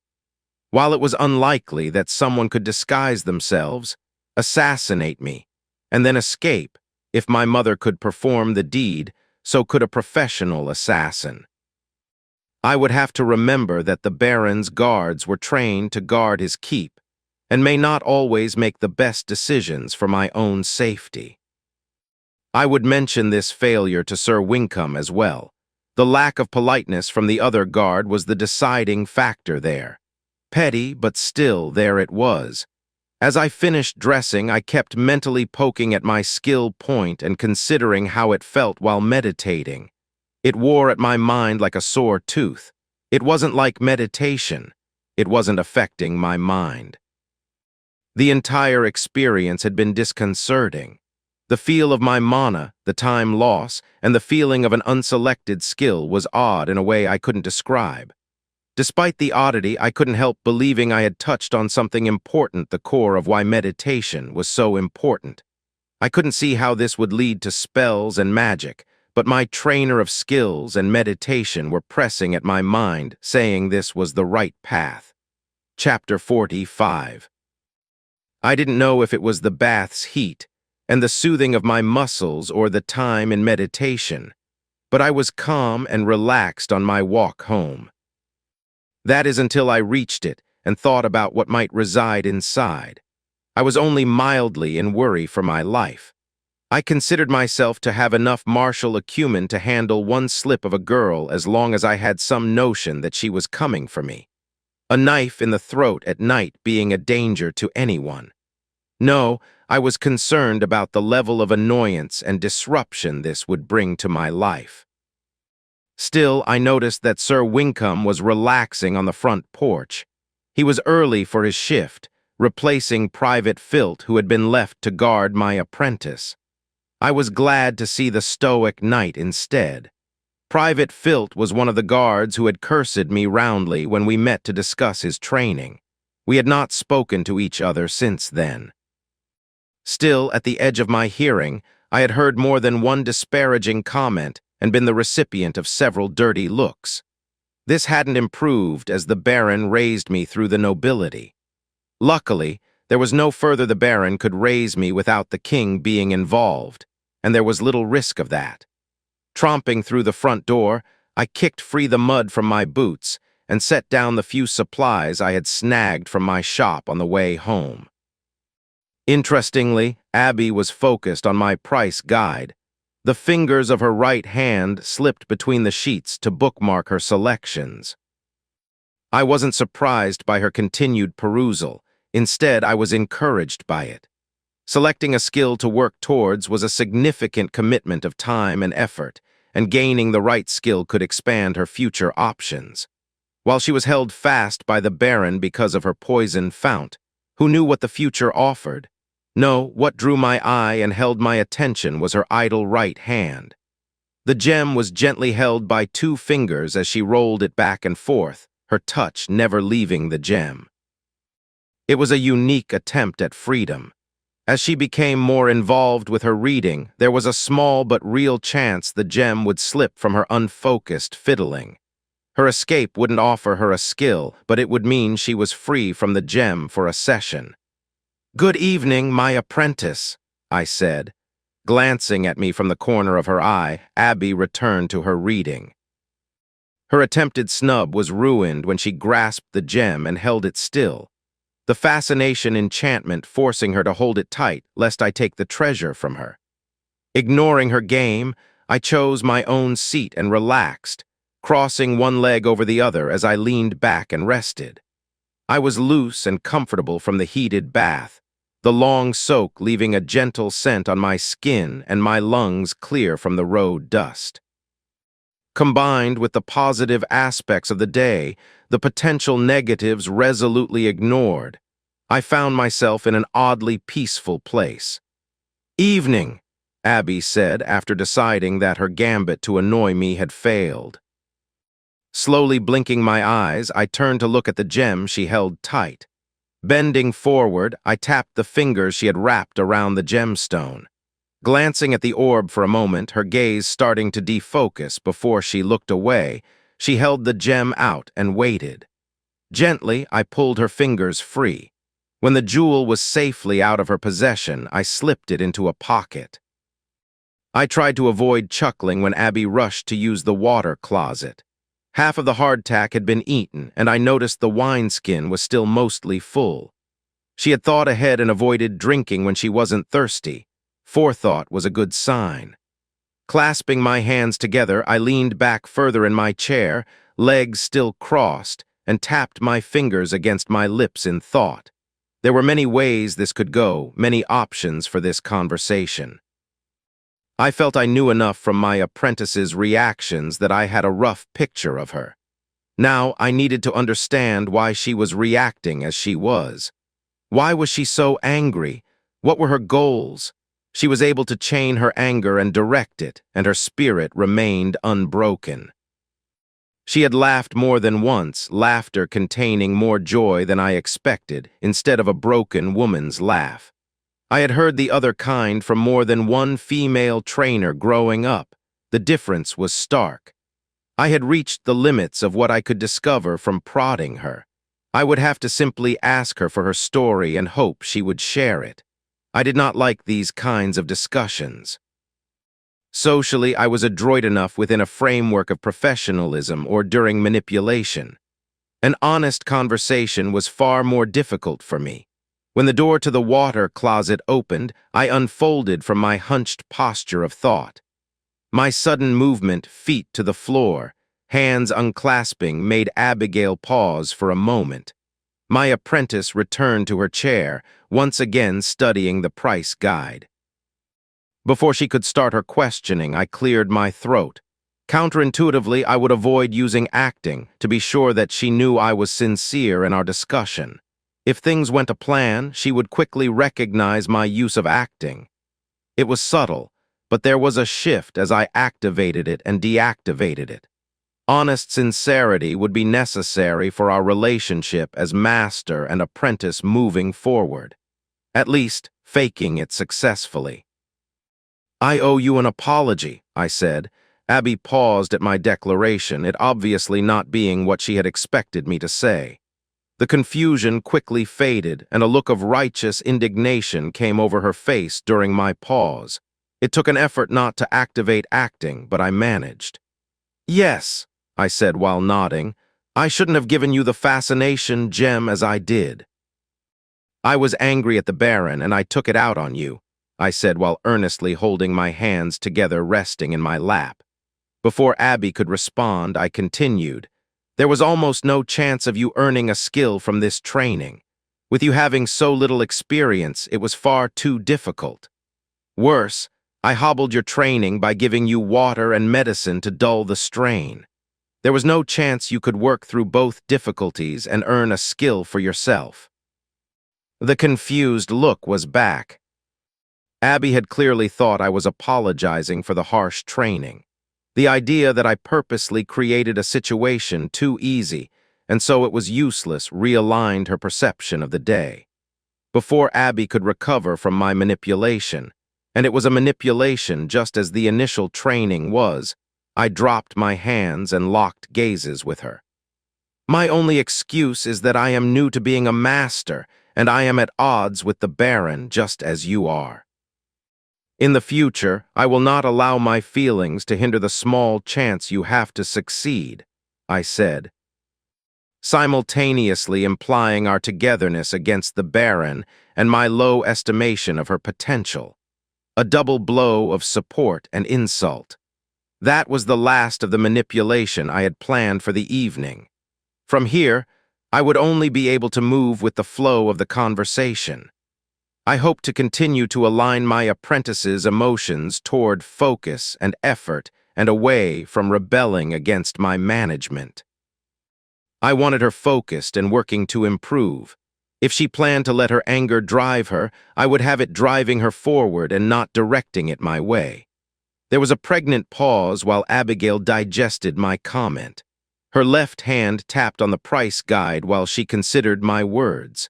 While it was unlikely that someone could disguise themselves, assassinate me, and then escape, if my mother could perform the deed, so could a professional assassin. I would have to remember that the Baron's guards were trained to guard his keep, and may not always make the best decisions for my own safety. I would mention this failure to Sir Winkham as well. The lack of politeness from the other guard was the deciding factor there. Petty, but still there it was. As I finished dressing, I kept mentally poking at my skill point and considering how it felt while meditating. It wore at my mind like a sore tooth. It wasn't like meditation. It wasn't affecting my mind. The entire experience had been disconcerting. The feel of my mana, the time loss, and the feeling of an unselected skill was odd in a way I couldn't describe. Despite the oddity, I couldn't help believing I had touched on something important, the core of why meditation was so important. I couldn't see how this would lead to spells and magic, but my trainer of skills and meditation were pressing at my mind, saying this was the right path. Chapter 45. I didn't know if it was the bath's heat and the soothing of my muscles or the time in meditation, but I was calm and relaxed on my walk home. That is until I reached it and thought about what might reside inside. I was only mildly in worry for my life. I considered myself to have enough martial acumen to handle one slip of a girl as long as I had some notion that she was coming for me. A knife in the throat at night being a danger to anyone. No, I was concerned about the level of annoyance and disruption this would bring to my life. Still, I noticed that Sir Winkham was relaxing on the front porch. He was early for his shift, replacing Private Filt, who had been left to guard my apprentice. I was glad to see the stoic knight instead. Private Filt was one of the guards who had cursed me roundly when we met to discuss his training. We had not spoken to each other since then. Still, at the edge of my hearing, I had heard more than one disparaging comment and been the recipient of several dirty looks. This hadn't improved as the Baron raised me through the nobility. Luckily, there was no further the Baron could raise me without the king being involved, and there was little risk of that. Tromping through the front door, I kicked free the mud from my boots and set down the few supplies I had snagged from my shop on the way home. Interestingly, Abby was focused on my price guide. The fingers of her right hand slipped between the sheets to bookmark her selections. I wasn't surprised by her continued perusal. Instead, I was encouraged by it. Selecting a skill to work towards was a significant commitment of time and effort, and gaining the right skill could expand her future options. While she was held fast by the Baron because of her poison fount, who knew what the future offered? No, what drew my eye and held my attention was her idle right hand. The gem was gently held by 2 fingers as she rolled it back and forth, her touch never leaving the gem. It was a unique attempt at freedom. As she became more involved with her reading, there was a small but real chance the gem would slip from her unfocused fiddling. Her escape wouldn't offer her a skill, but it would mean she was free from the gem for a session. "Good evening, my apprentice," I said. Glancing at me from the corner of her eye, Abby returned to her reading. Her attempted snub was ruined when she grasped the gem and held it still. The fascination enchantment forcing her to hold it tight, lest I take the treasure from her. Ignoring her game, I chose my own seat and relaxed, crossing one leg over the other as I leaned back and rested. I was loose and comfortable from the heated bath, the long soak leaving a gentle scent on my skin and my lungs clear from the road dust. Combined with the positive aspects of the day, the potential negatives resolutely ignored, I found myself in an oddly peaceful place. "Evening," Abby said after deciding that her gambit to annoy me had failed. Slowly blinking my eyes, I turned to look at the gem she held tight. Bending forward, I tapped the fingers she had wrapped around the gemstone. Glancing at the orb for a moment, her gaze starting to defocus before she looked away, she held the gem out and waited. Gently, I pulled her fingers free. When the jewel was safely out of her possession, I slipped it into a pocket. I tried to avoid chuckling when Abby rushed to use the water closet. Half of the hardtack had been eaten, and I noticed the wineskin was still mostly full. She had thought ahead and avoided drinking when she wasn't thirsty. Forethought was a good sign. Clasping my hands together, I leaned back further in my chair, legs still crossed, and tapped my fingers against my lips in thought. There were many ways this could go, many options for this conversation. I felt I knew enough from my apprentice's reactions that I had a rough picture of her. Now I needed to understand why she was reacting as she was. Why was she so angry? What were her goals? She was able to chain her anger and direct it, and her spirit remained unbroken. She had laughed more than once, laughter containing more joy than I expected, instead of a broken woman's laugh. I had heard the other kind from more than one female trainer growing up. The difference was stark. I had reached the limits of what I could discover from prodding her. I would have to simply ask her for her story and hope she would share it. I did not like these kinds of discussions. Socially, I was adroit enough within a framework of professionalism or during manipulation. An honest conversation was far more difficult for me. When the door to the water closet opened, I unfolded from my hunched posture of thought. My sudden movement, feet to the floor, hands unclasping, made Abigail pause for a moment. My apprentice returned to her chair, once again studying the price guide. Before she could start her questioning, I cleared my throat. Counterintuitively, I would avoid using acting to be sure that she knew I was sincere in our discussion. If things went to plan, she would quickly recognize my use of acting. It was subtle, but there was a shift as I activated it and deactivated it. Honest sincerity would be necessary for our relationship as master and apprentice moving forward. At least, faking it successfully. "I owe you an apology," I said. Abby paused at my declaration, it obviously not being what she had expected me to say. The confusion quickly faded, and a look of righteous indignation came over her face during my pause. It took an effort not to activate acting, but I managed. "Yes," I said while nodding. "I shouldn't have given you the fascination gem as I did. I was angry at the Baron, and I took it out on you," I said while earnestly holding my hands together resting in my lap. Before Abby could respond, I continued. "There was almost no chance of you earning a skill from this training. With you having so little experience, it was far too difficult. Worse, I hobbled your training by giving you water and medicine to dull the strain. There was no chance you could work through both difficulties and earn a skill for yourself." The confused look was back. Abby had clearly thought I was apologizing for the harsh training. The idea that I purposely created a situation too easy, and so it was useless, realigned her perception of the day. Before Abby could recover from my manipulation, and it was a manipulation just as the initial training was, I dropped my hands and locked gazes with her. "My only excuse is that I am new to being a master, and I am at odds with the Baron just as you are. In the future, I will not allow my feelings to hinder the small chance you have to succeed," I said, simultaneously implying our togetherness against the Baron and my low estimation of her potential. A double blow of support and insult. That was the last of the manipulation I had planned for the evening. From here, I would only be able to move with the flow of the conversation. I hope to continue to align my apprentice's emotions toward focus and effort and away from rebelling against my management. I wanted her focused and working to improve. If she planned to let her anger drive her, I would have it driving her forward and not directing it my way. There was a pregnant pause while Abigail digested my comment. Her left hand tapped on the price guide while she considered my words.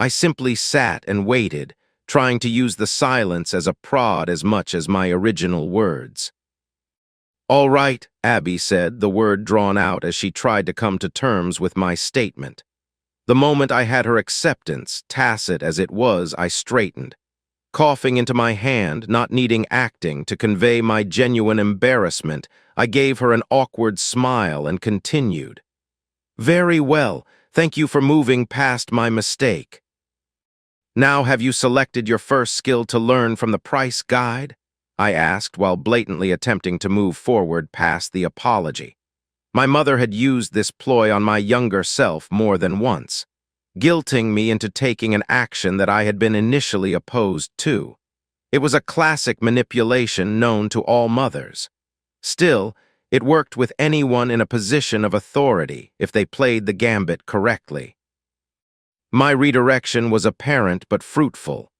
I simply sat and waited, trying to use the silence as a prod as much as my original words. "All right," Abby said, the word drawn out as she tried to come to terms with my statement. The moment I had her acceptance, tacit as it was, I straightened. Coughing into my hand, not needing acting to convey my genuine embarrassment, I gave her an awkward smile and continued. "Very well, thank you for moving past my mistake. Now have you selected your first skill to learn from the price guide?" I asked while blatantly attempting to move forward past the apology. My mother had used this ploy on my younger self more than once, guilting me into taking an action that I had been initially opposed to. It was a classic manipulation known to all mothers. Still, it worked with anyone in a position of authority if they played the gambit correctly. My redirection was apparent but fruitful.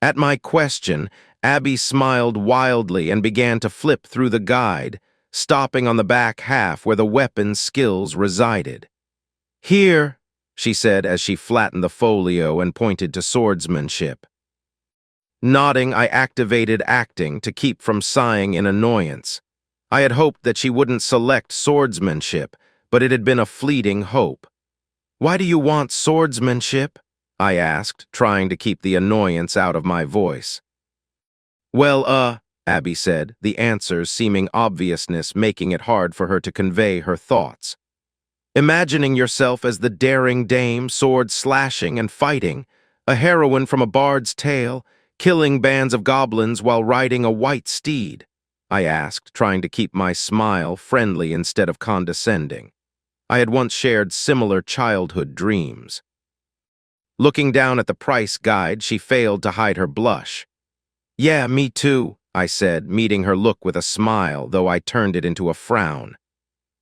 At my question, Abby smiled wildly and began to flip through the guide, stopping on the back half where the weapon skills resided. "Here," she said as she flattened the folio and pointed to swordsmanship. Nodding, I activated acting to keep from sighing in annoyance. I had hoped that she wouldn't select swordsmanship, but it had been a fleeting hope. "Why do you want swordsmanship?" I asked, trying to keep the annoyance out of my voice. "Well, Abby said, the answer's seeming obviousness making it hard for her to convey her thoughts. "Imagining yourself as the daring dame, sword slashing and fighting, A heroine from a bard's tale, killing bands of goblins while riding a white steed? I asked, trying to keep my smile friendly instead of condescending. I had once shared similar childhood dreams. Looking down at the price guide, she failed to hide her blush. "Yeah, me too," I said, meeting her look with a smile, though I turned it into a frown.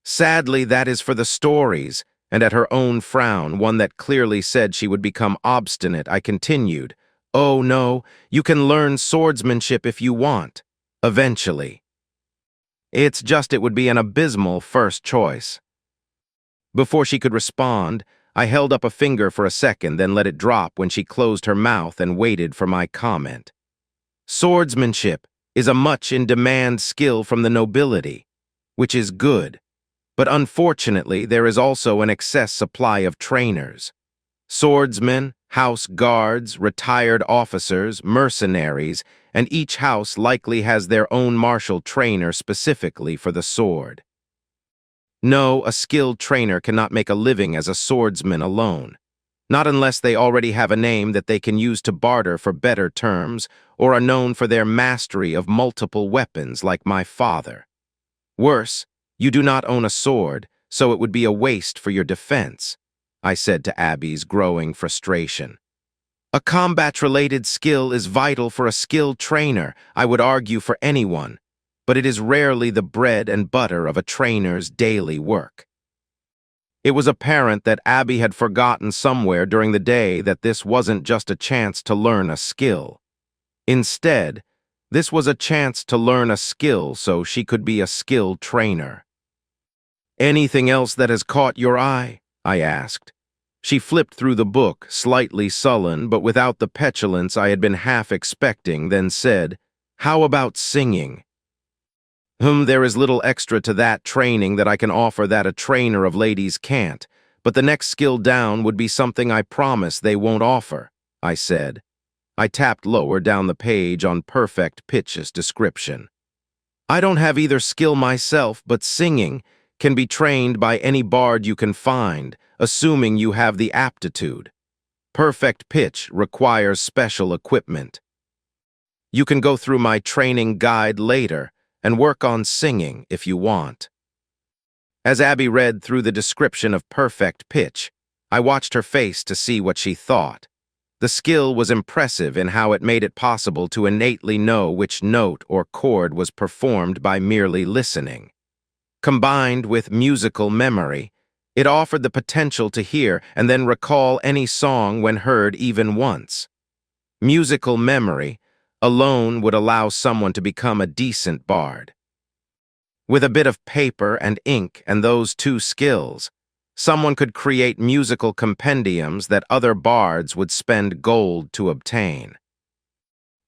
"Sadly, that is for the stories," and at her own frown, one that clearly said she would become obstinate, I continued, "Oh no, you can learn swordsmanship if you want. Eventually. It's just it would be an abysmal first choice." Before she could respond, I held up a finger for a second, then let it drop when she closed her mouth and waited for my comment. "Swordsmanship is a much-in-demand skill from the nobility, which is good. But unfortunately, there is also an excess supply of trainers. Swordsmen, house guards, retired officers, mercenaries, and each house likely has their own martial trainer specifically for the sword. No, a skilled trainer cannot make a living as a swordsman alone, not unless they already have a name that they can use to barter for better terms or are known for their mastery of multiple weapons like my father. Worse, you do not own a sword, so it would be a waste for your defense," I said to Abby's growing frustration. "A combat-related skill is vital for a skilled trainer, I would argue for anyone, but it is rarely the bread and butter of a trainer's daily work." It was apparent that Abby had forgotten somewhere during the day that this wasn't just a chance to learn a skill. Instead, this was a chance to learn a skill so she could be a skilled trainer. "Anything else that has caught your eye?" I asked. She flipped through the book, slightly sullen but without the petulance I had been half expecting, then said, "How about singing?" There is little extra to that training that I can offer that a trainer of ladies can't, but the next skill down would be something I promise they won't offer," I said. I tapped lower down the page on perfect pitch's description. "I don't have either skill myself, but singing can be trained by any bard you can find, assuming you have the aptitude. Perfect pitch requires special equipment. You can go through my training guide later and work on singing if you want." As Abby read through the description of perfect pitch, I watched her face to see what she thought. The skill was impressive in how it made it possible to innately know which note or chord was performed by merely listening. Combined with musical memory, it offered the potential to hear and then recall any song when heard even once. Musical memory alone would allow someone to become a decent bard. With a bit of paper and ink and those two skills, someone could create musical compendiums that other bards would spend gold to obtain.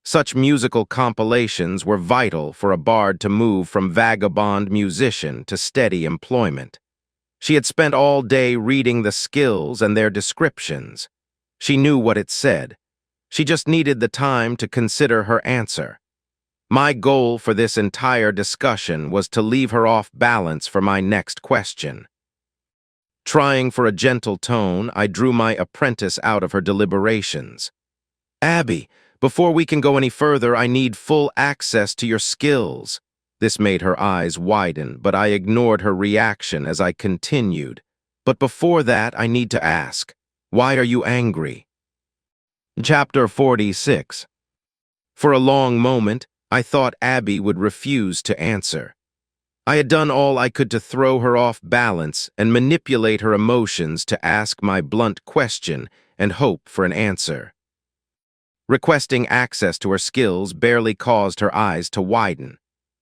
Such musical compilations were vital for a bard to move from vagabond musician to steady employment. She had spent all day reading the skills and their descriptions. She knew what it said. She just needed the time to consider her answer. My goal for this entire discussion was to leave her off balance for my next question. Trying for a gentle tone, I drew my apprentice out of her deliberations. "Abby, before we can go any further, I need full access to your skills." This made her eyes widen, but I ignored her reaction as I continued. "But before that, I need to ask, why are you angry?" Chapter 46. For a long moment, I thought Abby would refuse to answer. I had done all I could to throw her off balance and manipulate her emotions to ask my blunt question and hope for an answer. Requesting access to her skills barely caused her eyes to widen.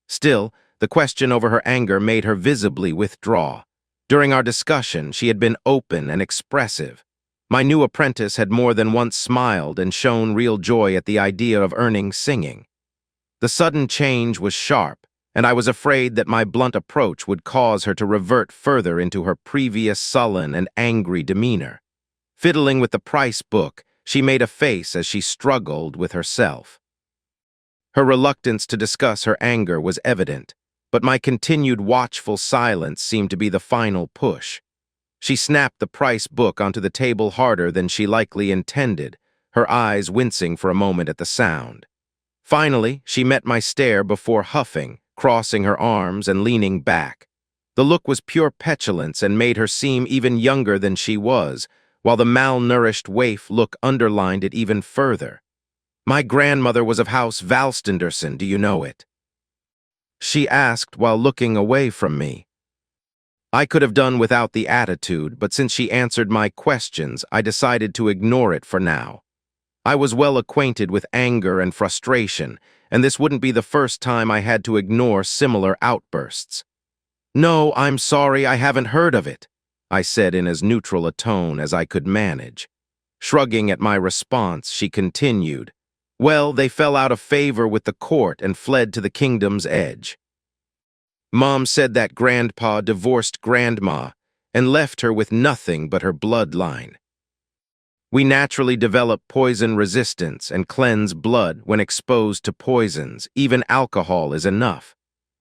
Still, the question over her anger made her visibly withdraw. During our discussion, she had been open and expressive. My new apprentice had more than once smiled and shown real joy at the idea of earning singing. The sudden change was sharp, and I was afraid that my blunt approach would cause her to revert further into her previous sullen and angry demeanor. Fiddling with the price book, she made a face as she struggled with herself. Her reluctance to discuss her anger was evident, but my continued watchful silence seemed to be the final push. She snapped the price book onto the table harder than she likely intended, her eyes wincing for a moment at the sound. Finally, she met my stare before huffing, crossing her arms and leaning back. The look was pure petulance and made her seem even younger than she was, while the malnourished waif look underlined it even further. "My grandmother was of House Valstenderson, do you know it?" she asked while looking away from me. I could have done without the attitude, but since she answered my questions, I decided to ignore it for now. I was well acquainted with anger and frustration, and this wouldn't be the first time I had to ignore similar outbursts. "No, I'm sorry, I haven't heard of it," I said in as neutral a tone as I could manage. Shrugging at my response, she continued, "Well, they fell out of favor with the court and fled to the kingdom's edge. Mom said that Grandpa divorced Grandma and left her with nothing but her bloodline. We naturally develop poison resistance and cleanse blood when exposed to poisons. Even alcohol is enough.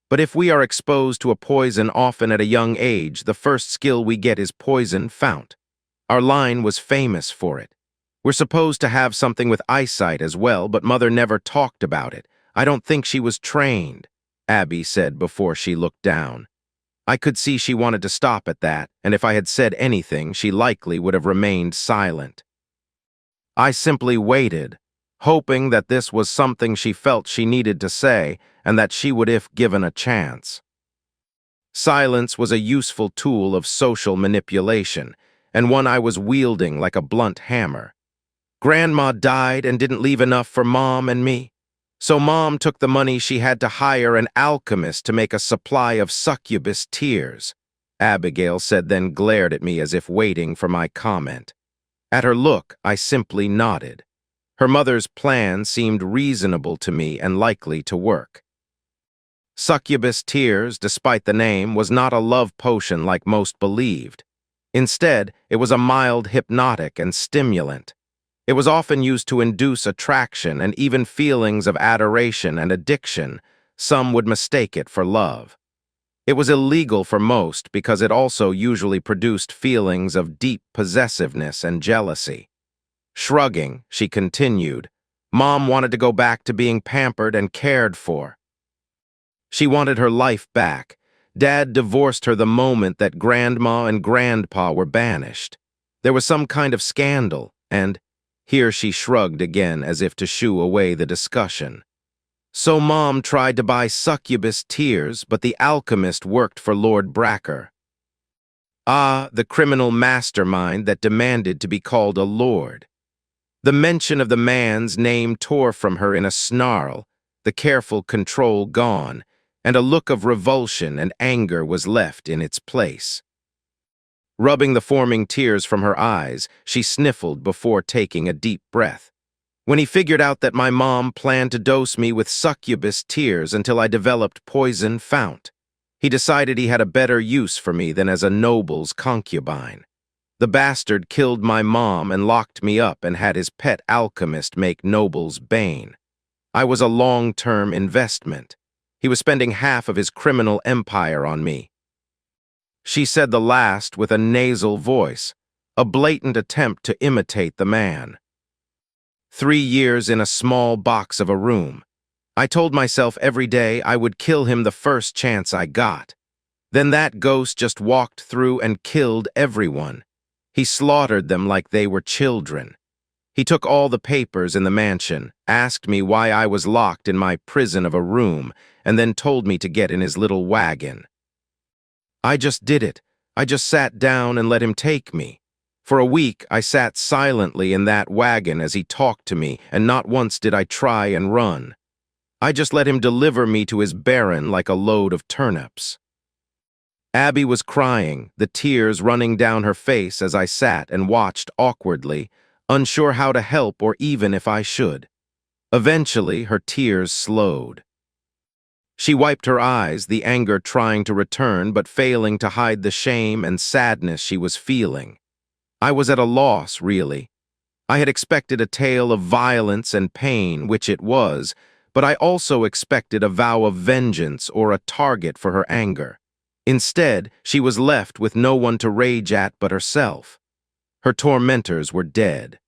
But if we are exposed to a poison often at a young age, the first skill we get is poison fount. Our line was famous for it. We're supposed to have something with eyesight as well, but Mother never talked about it. I don't think she was trained," Abby said before she looked down. I could see she wanted to stop at that, and if I had said anything, she likely would have remained silent. I simply waited, hoping that this was something she felt she needed to say and that she would if given a chance. Silence was a useful tool of social manipulation, and one I was wielding like a blunt hammer. Grandma died and didn't leave enough for Mom and me. So Mom took the money she had to hire an alchemist to make a supply of succubus tears, Abigail said, then glared at me as if waiting for my comment. At her look, I simply nodded. Her mother's plan seemed reasonable to me and likely to work. Succubus tears, despite the name, was not a love potion like most believed. Instead, it was a mild hypnotic and stimulant. It was often used to induce attraction and even feelings of adoration and addiction. Some would mistake it for love. It was illegal for most because it also usually produced feelings of deep possessiveness and jealousy. Shrugging, she continued, Mom wanted to go back to being pampered and cared for. She wanted her life back. Dad divorced her the moment that Grandma and Grandpa were banished. There was some kind of scandal, and here she shrugged again as if to shoo away the discussion. So Mom tried to buy succubus tears, but the alchemist worked for Lord Bracker. Ah, the criminal mastermind that demanded to be called a lord. The mention of the man's name tore from her in a snarl, the careful control gone, and a look of revulsion and anger was left in its place. Rubbing the forming tears from her eyes, she sniffled before taking a deep breath. When he figured out that my mom planned to dose me with succubus tears until I developed poison fount, he decided he had a better use for me than as a noble's concubine. The bastard killed my mom and locked me up and had his pet alchemist make noble's bane. I was a long-term investment. He was spending half of his criminal empire on me. She said the last with a nasal voice, a blatant attempt to imitate the man. 3 years in a small box of a room. I told myself every day I would kill him the first chance I got. Then that ghost just walked through and killed everyone. He slaughtered them like they were children. He took all the papers in the mansion, asked me why I was locked in my prison of a room, and then told me to get in his little wagon. I just did it. I just sat down and let him take me. For a week, I sat silently in that wagon as he talked to me, and not once did I try and run. I just let him deliver me to his baron like a load of turnips. Abby was crying, the tears running down her face as I sat and watched awkwardly, unsure how to help or even if I should. Eventually, her tears slowed. She wiped her eyes, the anger trying to return but failing to hide the shame and sadness she was feeling. I was at a loss, really. I had expected a tale of violence and pain, which it was, but I also expected a vow of vengeance or a target for her anger. Instead, she was left with no one to rage at but herself. Her tormentors were dead.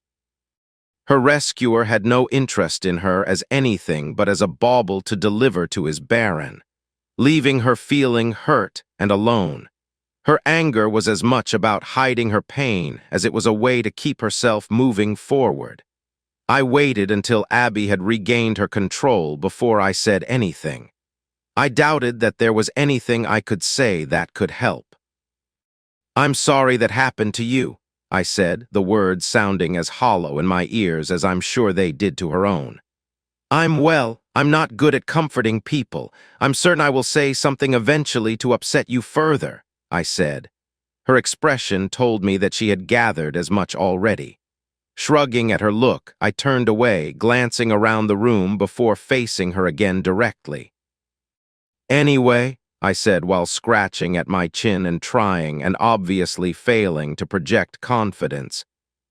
Her rescuer had no interest in her as anything but as a bauble to deliver to his baron, leaving her feeling hurt and alone. Her anger was as much about hiding her pain as it was a way to keep herself moving forward. I waited until Abby had regained her control before I said anything. I doubted that there was anything I could say that could help. "I'm sorry that happened to you," I said, the words sounding as hollow in my ears as I'm sure they did to her own. I'm not good at comforting people. I'm certain I will say something eventually to upset you further," I said. Her expression told me that she had gathered as much already. Shrugging at her look, I turned away, glancing around the room before facing her again directly. "Anyway," I said while scratching at my chin and trying and obviously failing to project confidence,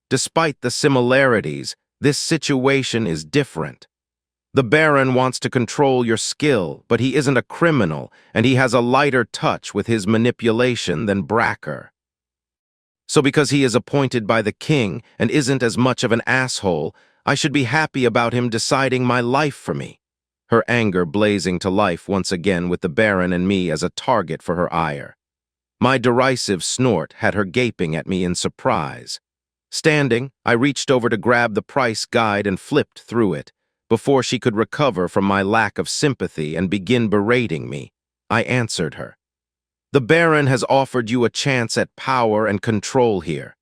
"despite the similarities, this situation is different. The Baron wants to control your skill, but he isn't a criminal, and he has a lighter touch with his manipulation than Bracker. So because he is appointed by the king and isn't as much of an asshole, I should be happy about him deciding my life for me." Her anger blazing to life once again with the Baron and me as a target for her ire. My derisive snort had her gaping at me in surprise. Standing, I reached over to grab the price guide and flipped through it. Before she could recover from my lack of sympathy and begin berating me, I answered her. "The Baron has offered you a chance at power and control here.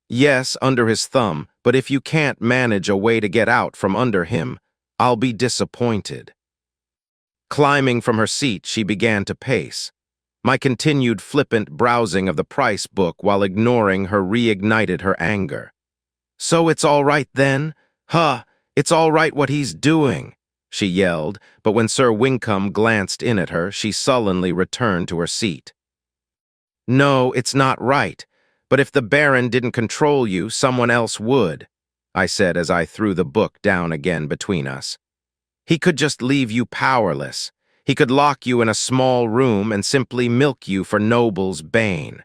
Yes, under his thumb, but if you can't manage a way to get out from under him, I'll be disappointed." Climbing from her seat, she began to pace. My continued flippant browsing of the price book while ignoring her reignited her anger. "So it's all right then? Huh, it's all right what he's doing," she yelled, but when Sir Wincombe glanced in at her, she sullenly returned to her seat. "No, it's not right, but if the Baron didn't control you, someone else would," I said as I threw the book down again between us. "He could just leave you powerless. He could lock you in a small room and simply milk you for Noble's bane.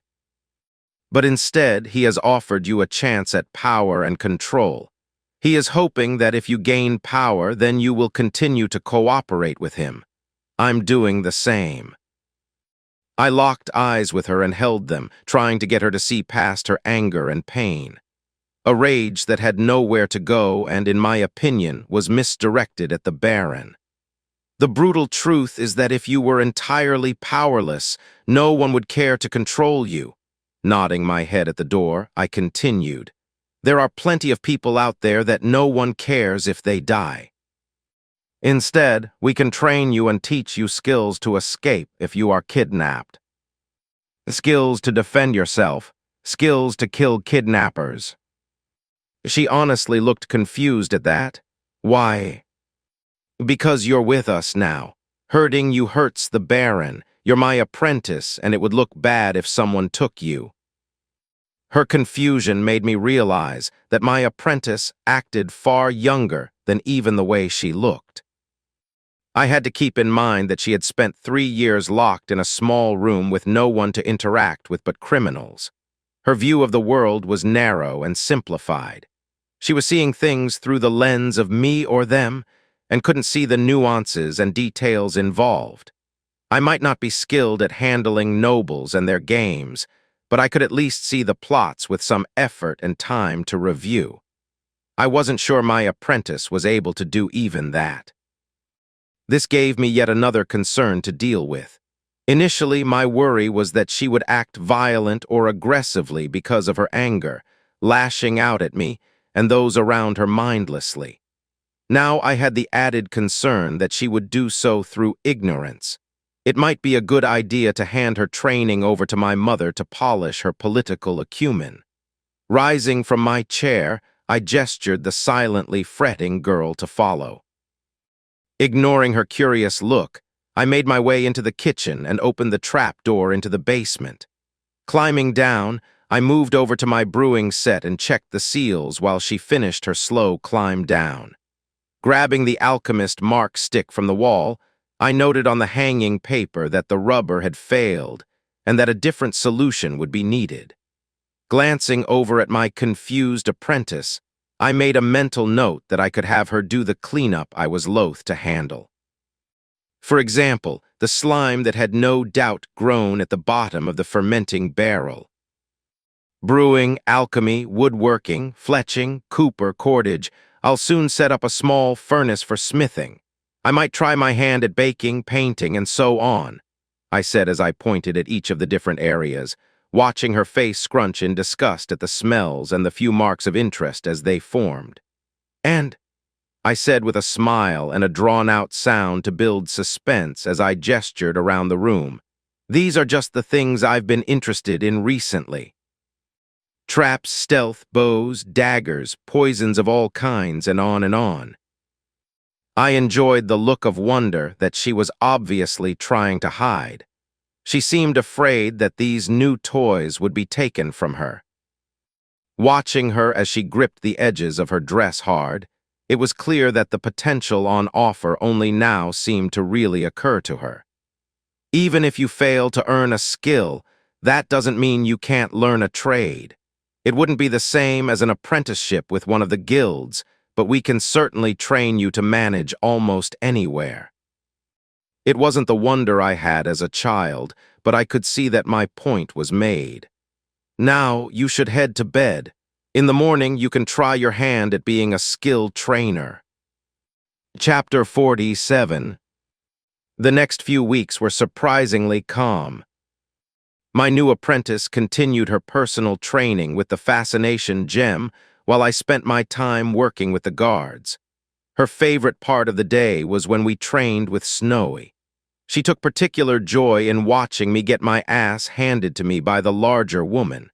But instead, he has offered you a chance at power and control. He is hoping that if you gain power, then you will continue to cooperate with him. I'm doing the same." I locked eyes with her and held them, trying to get her to see past her anger and pain. A rage that had nowhere to go and, in my opinion, was misdirected at the Baron. "The brutal truth is that if you were entirely powerless, no one would care to control you." Nodding my head at the door, I continued. "There are plenty of people out there that no one cares if they die. Instead, we can train you and teach you skills to escape if you are kidnapped. Skills to defend yourself, skills to kill kidnappers." She honestly looked confused at that. "Why?" "Because you're with us now. Hurting you hurts the Baron. You're my apprentice, and it would look bad if someone took you." Her confusion made me realize that my apprentice acted far younger than even the way she looked. I had to keep in mind that she had spent 3 years locked in a small room with no one to interact with but criminals. Her view of the world was narrow and simplified. She was seeing things through the lens of me or them, and couldn't see the nuances and details involved. I might not be skilled at handling nobles and their games, but I could at least see the plots with some effort and time to review. I wasn't sure my apprentice was able to do even that. This gave me yet another concern to deal with. Initially, my worry was that she would act violent or aggressively because of her anger, lashing out at me and those around her mindlessly. Now I had the added concern that she would do so through ignorance. It might be a good idea to hand her training over to my mother to polish her political acumen. Rising from my chair, I gestured the silently fretting girl to follow. Ignoring her curious look, I made my way into the kitchen and opened the trap door into the basement. Climbing down, I moved over to my brewing set and checked the seals while she finished her slow climb down. Grabbing the alchemist mark stick from the wall, I noted on the hanging paper that the rubber had failed and that a different solution would be needed. Glancing over at my confused apprentice, I made a mental note that I could have her do the cleanup I was loath to handle. For example, the slime that had no doubt grown at the bottom of the fermenting barrel. Brewing, alchemy, woodworking, fletching, cooper, cordage, I'll soon set up a small furnace for smithing. I might try my hand at baking, painting, and so on, I said as I pointed at each of the different areas, watching her face scrunch in disgust at the smells and the few marks of interest as they formed. And, I said with a smile and a drawn-out sound to build suspense as I gestured around the room, these are just the things I've been interested in recently. Traps, stealth, bows, daggers, poisons of all kinds, and on and on. I enjoyed the look of wonder that she was obviously trying to hide. She seemed afraid that these new toys would be taken from her. Watching her as she gripped the edges of her dress hard, it was clear that the potential on offer only now seemed to really occur to her. Even if you fail to earn a skill, that doesn't mean you can't learn a trade. It wouldn't be the same as an apprenticeship with one of the guilds, but we can certainly train you to manage almost anywhere. It wasn't the wonder I had as a child, but I could see that my point was made. Now you should head to bed. In the morning you can try your hand at being a skilled trainer. Chapter 47. The next few weeks were surprisingly calm. My new apprentice continued her personal training with the fascination gem while I spent my time working with the guards. Her favorite part of the day was when we trained with Snowy. She took particular joy in watching me get my ass handed to me by the larger woman.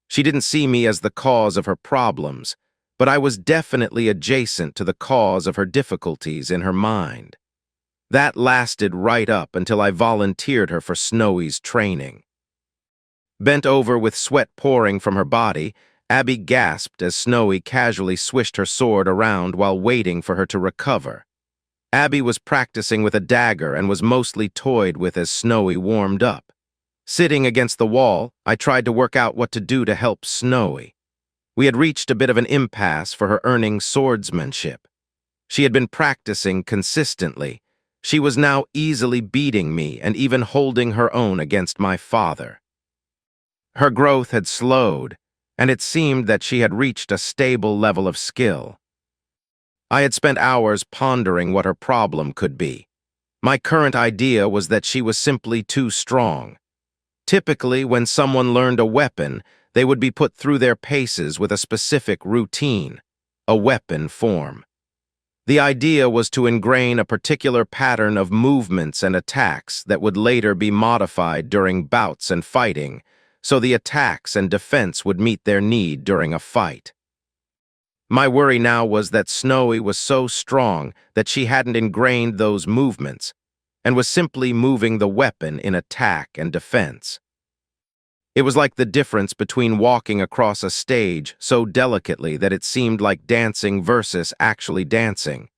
She didn't see me as the cause of her problems, but I was definitely adjacent to the cause of her difficulties in her mind. That lasted right up until I volunteered her for Snowy's training. Bent over with sweat pouring from her body, Abby gasped as Snowy casually swished her sword around while waiting for her to recover. Abby was practicing with a dagger and was mostly toyed with as Snowy warmed up. Sitting against the wall, I tried to work out what to do to help Snowy. We had reached a bit of an impasse for her earning swordsmanship. She had been practicing consistently. She was now easily beating me and even holding her own against my father. Her growth had slowed, and it seemed that she had reached a stable level of skill. I had spent hours pondering what her problem could be. My current idea was that she was simply too strong. Typically, when someone learned a weapon, they would be put through their paces with a specific routine, a weapon form. The idea was to ingrain a particular pattern of movements and attacks that would later be modified during bouts and fighting, so the attacks and defense would meet their need during a fight. My worry now was that Snowy was so strong that she hadn't ingrained those movements, and was simply moving the weapon in attack and defense. It was like the difference between walking across a stage so delicately that it seemed like dancing versus actually dancing.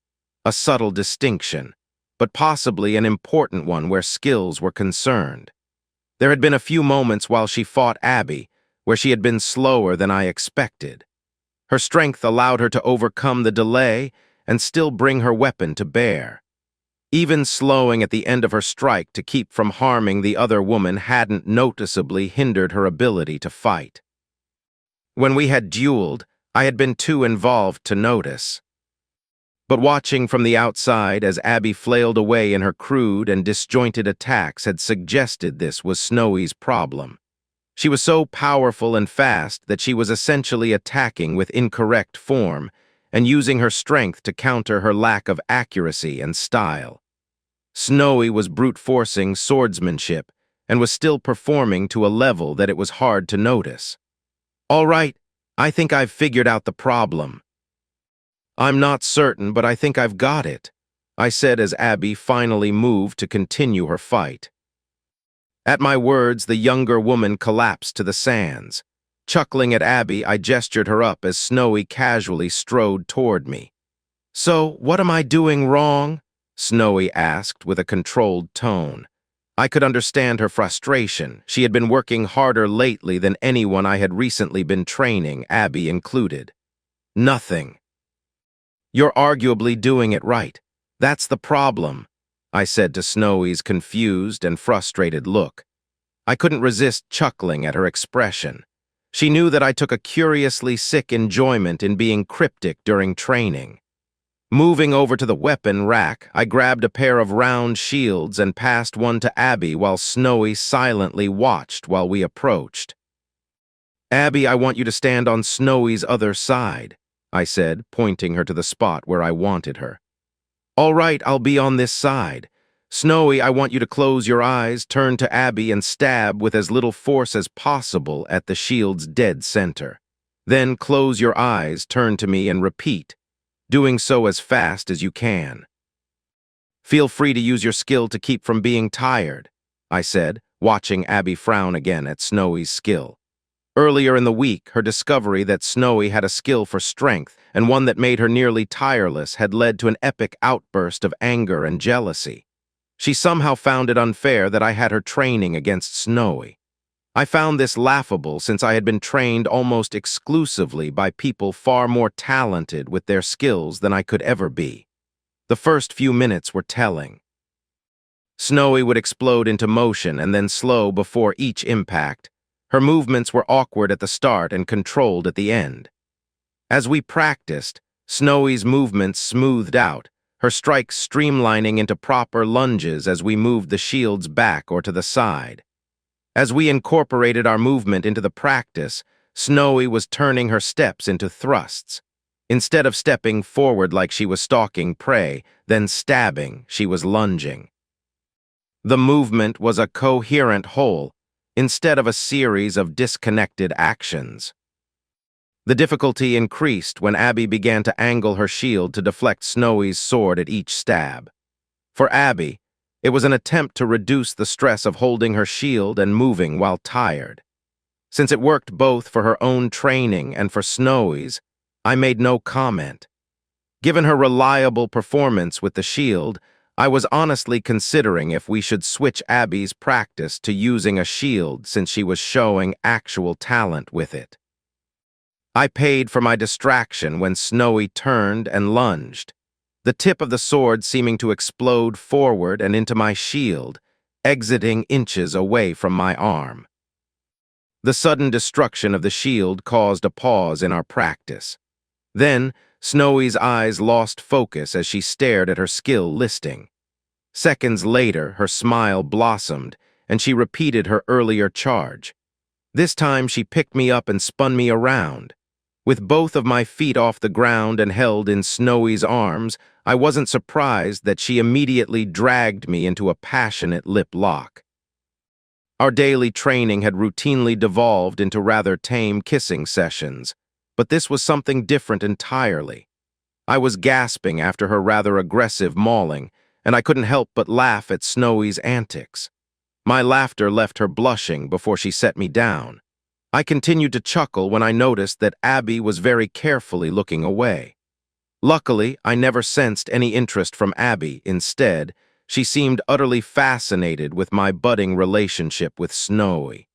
A subtle distinction, but possibly an important one where skills were concerned. There had been a few moments while she fought Abby, where she had been slower than I expected. Her strength allowed her to overcome the delay and still bring her weapon to bear. Even slowing at the end of her strike to keep from harming the other woman hadn't noticeably hindered her ability to fight. When we had dueled, I had been too involved to notice. But watching from the outside as Abby flailed away in her crude and disjointed attacks had suggested this was Snowy's problem. She was so powerful and fast that she was essentially attacking with incorrect form and using her strength to counter her lack of accuracy and style. Snowy was brute-forcing swordsmanship and was still performing to a level that it was hard to notice. "All right, I think I've figured out the problem." "I'm not certain, but I think I've got it," I said as Abby finally moved to continue her fight. At my words, the younger woman collapsed to the sands. Chuckling at Abby, I gestured her up as Snowy casually strode toward me. "So, what am I doing wrong?" Snowy asked with a controlled tone. I could understand her frustration. She had been working harder lately than anyone I had recently been training, Abby included. Nothing. You're arguably doing it right. That's the problem, I said to Snowy's confused and frustrated look. I couldn't resist chuckling at her expression. She knew that I took a curiously sick enjoyment in being cryptic during training. Moving over to the weapon rack, I grabbed a pair of round shields and passed one to Abby while Snowy silently watched while we approached. "Abby, I want you to stand on Snowy's other side," I said, pointing her to the spot where I wanted her. "All right, I'll be on this side. Snowy, I want you to close your eyes, turn to Abby, and stab with as little force as possible at the shield's dead center. Then close your eyes, turn to me, and repeat, doing so as fast as you can. Feel free to use your skill to keep from being tired," I said, watching Abby frown again at Snowy's skill. Earlier in the week, her discovery that Snowy had a skill for strength, and one that made her nearly tireless, had led to an epic outburst of anger and jealousy. She somehow found it unfair that I had her training against Snowy. I found this laughable since I had been trained almost exclusively by people far more talented with their skills than I could ever be. The first few minutes were telling. Snowy would explode into motion and then slow before each impact. Her movements were awkward at the start and controlled at the end. As we practiced, Snowy's movements smoothed out, her strikes streamlining into proper lunges as we moved the shields back or to the side. As we incorporated our movement into the practice, Snowy was turning her steps into thrusts. Instead of stepping forward like she was stalking prey, then stabbing, she was lunging. The movement was a coherent whole, instead of a series of disconnected actions. The difficulty increased when Abby began to angle her shield to deflect Snowy's sword at each stab. For Abby, it was an attempt to reduce the stress of holding her shield and moving while tired. Since it worked both for her own training and for Snowy's, I made no comment. Given her reliable performance with the shield, I was honestly considering if we should switch Abby's practice to using a shield since she was showing actual talent with it. I paid for my distraction when Snowy turned and lunged, the tip of the sword seeming to explode forward and into my shield, exiting inches away from my arm. The sudden destruction of the shield caused a pause in our practice. Then, Snowy's eyes lost focus as she stared at her skill listing. Seconds later, her smile blossomed, and she repeated her earlier charge. This time, she picked me up and spun me around. With both of my feet off the ground and held in Snowy's arms, I wasn't surprised that she immediately dragged me into a passionate lip lock. Our daily training had routinely devolved into rather tame kissing sessions, but this was something different entirely. I was gasping after her rather aggressive mauling, and I couldn't help but laugh at Snowy's antics. My laughter left her blushing before she set me down. I continued to chuckle when I noticed that Abby was very carefully looking away. Luckily, I never sensed any interest from Abby. Instead, she seemed utterly fascinated with my budding relationship with Snowy.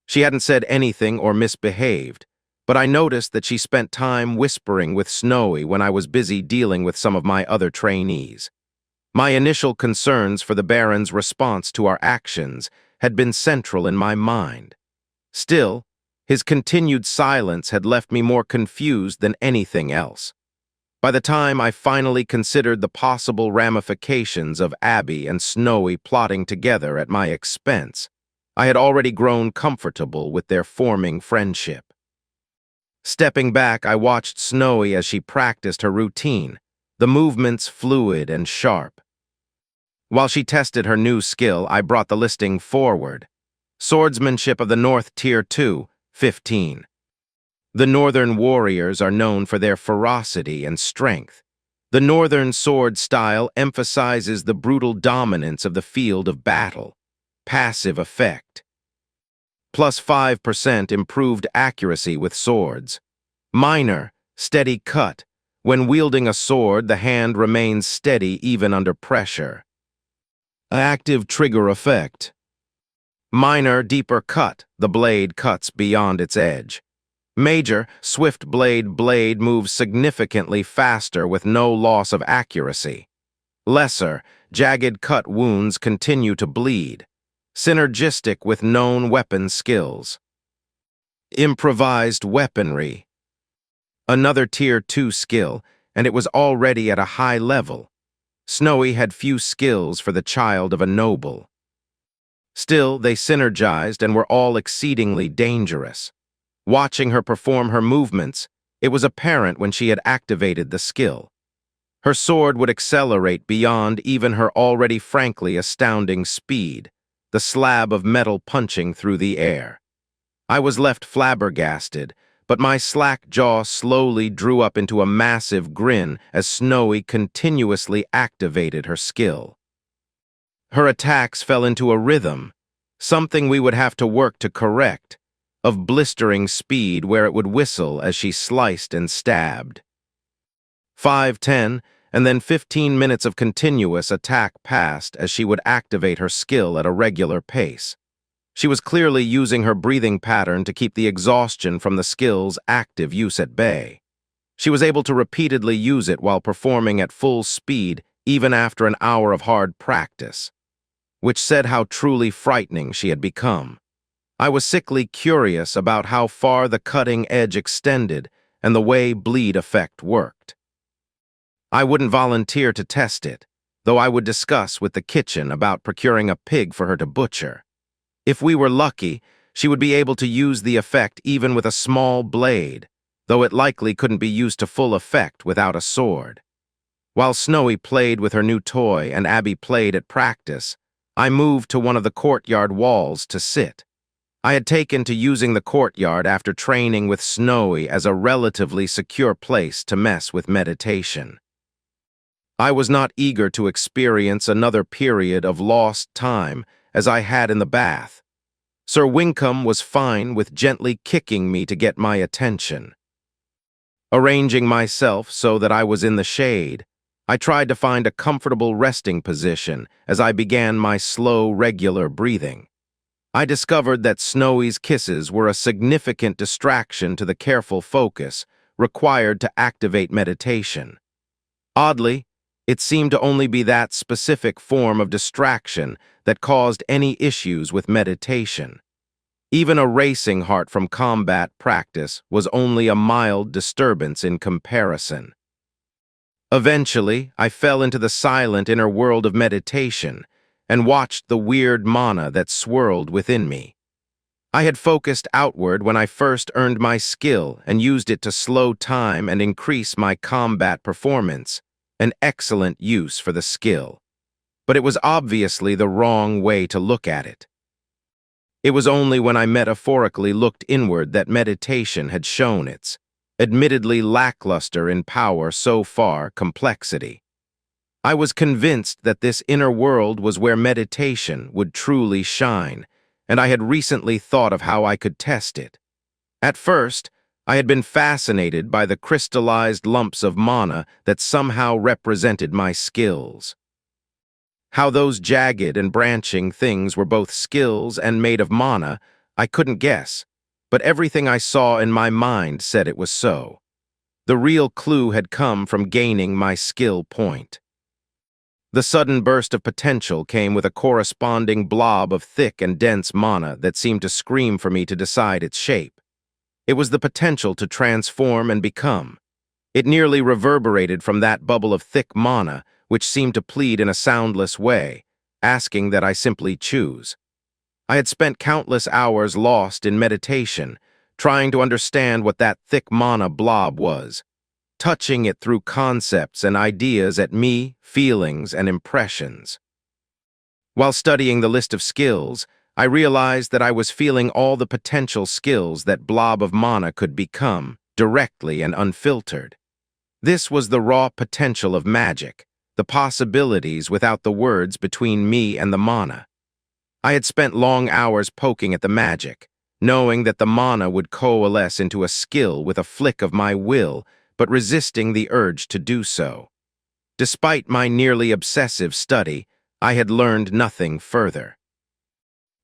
She hadn't said anything or misbehaved, but I noticed that she spent time whispering with Snowy when I was busy dealing with some of my other trainees. My initial concerns for the Baron's response to our actions had been central in my mind. Still, his continued silence had left me more confused than anything else. By the time I finally considered the possible ramifications of Abby and Snowy plotting together at my expense, I had already grown comfortable with their forming friendship. Stepping back, I watched Snowy as she practiced her routine, the movements fluid and sharp. While she tested her new skill, I brought the listing forward. Swordsmanship of the North Tier 2, 15. The Northern warriors are known for their ferocity and strength. The Northern sword style emphasizes the brutal dominance of the field of battle. Passive effect. Plus 5% improved accuracy with swords. Minor, steady cut. When wielding a sword, the hand remains steady even under pressure. Active trigger effect. Minor, deeper cut. The blade cuts beyond its edge. Major, swift blade moves significantly faster with no loss of accuracy. Lesser, jagged cut wounds continue to bleed, synergistic with known weapon skills. Improvised weaponry. Another Tier 2 skill, and it was already at a high level. Snowy had few skills for the child of a noble. Still, they synergized and were all exceedingly dangerous. Watching her perform her movements, it was apparent when she had activated the skill. Her sword would accelerate beyond even her already frankly astounding speed, the slab of metal punching through the air. I was left flabbergasted, but my slack jaw slowly drew up into a massive grin as Snowy continuously activated her skill. Her attacks fell into a rhythm, something we would have to work to correct, of blistering speed where it would whistle as she sliced and stabbed. 5, 10, and then 15 minutes of continuous attack passed as she would activate her skill at a regular pace. She was clearly using her breathing pattern to keep the exhaustion from the skill's active use at bay. She was able to repeatedly use it while performing at full speed even after an hour of hard practice, which said how truly frightening she had become. I was sickly curious about how far the cutting edge extended and the way bleed effect worked. I wouldn't volunteer to test it, though I would discuss with the kitchen about procuring a pig for her to butcher. If we were lucky, she would be able to use the effect even with a small blade, though it likely couldn't be used to full effect without a sword. While Snowy played with her new toy and Abby played at practice, I moved to one of the courtyard walls to sit. I had taken to using the courtyard after training with Snowy as a relatively secure place to mess with meditation. I was not eager to experience another period of lost time as I had in the bath. Sir Winkham was fine with gently kicking me to get my attention. Arranging myself so that I was in the shade, I tried to find a comfortable resting position as I began my slow, regular breathing. I discovered that Snowy's kisses were a significant distraction to the careful focus required to activate meditation. Oddly, it seemed to only be that specific form of distraction that caused any issues with meditation. Even a racing heart from combat practice was only a mild disturbance in comparison. Eventually, I fell into the silent inner world of meditation and watched the weird mana that swirled within me. I had focused outward when I first earned my skill and used it to slow time and increase my combat performance, an excellent use for the skill. But it was obviously the wrong way to look at it. It was only when I metaphorically looked inward that meditation had shown its, admittedly lackluster in power so far, complexity. I was convinced that this inner world was where meditation would truly shine, and I had recently thought of how I could test it. At first, I had been fascinated by the crystallized lumps of mana that somehow represented my skills. How those jagged and branching things were both skills and made of mana, I couldn't guess, but everything I saw in my mind said it was so. The real clue had come from gaining my skill point. The sudden burst of potential came with a corresponding blob of thick and dense mana that seemed to scream for me to decide its shape. It was the potential to transform and become. It nearly reverberated from that bubble of thick mana, which seemed to plead in a soundless way, asking that I simply choose. I had spent countless hours lost in meditation, trying to understand what that thick mana blob was, touching it through concepts and ideas at me, feelings, and impressions. While studying the list of skills, I realized that I was feeling all the potential skills that blob of mana could become, directly and unfiltered. This was the raw potential of magic, the possibilities without the words between me and the mana. I had spent long hours poking at the magic, knowing that the mana would coalesce into a skill with a flick of my will, but resisting the urge to do so. Despite my nearly obsessive study, I had learned nothing further.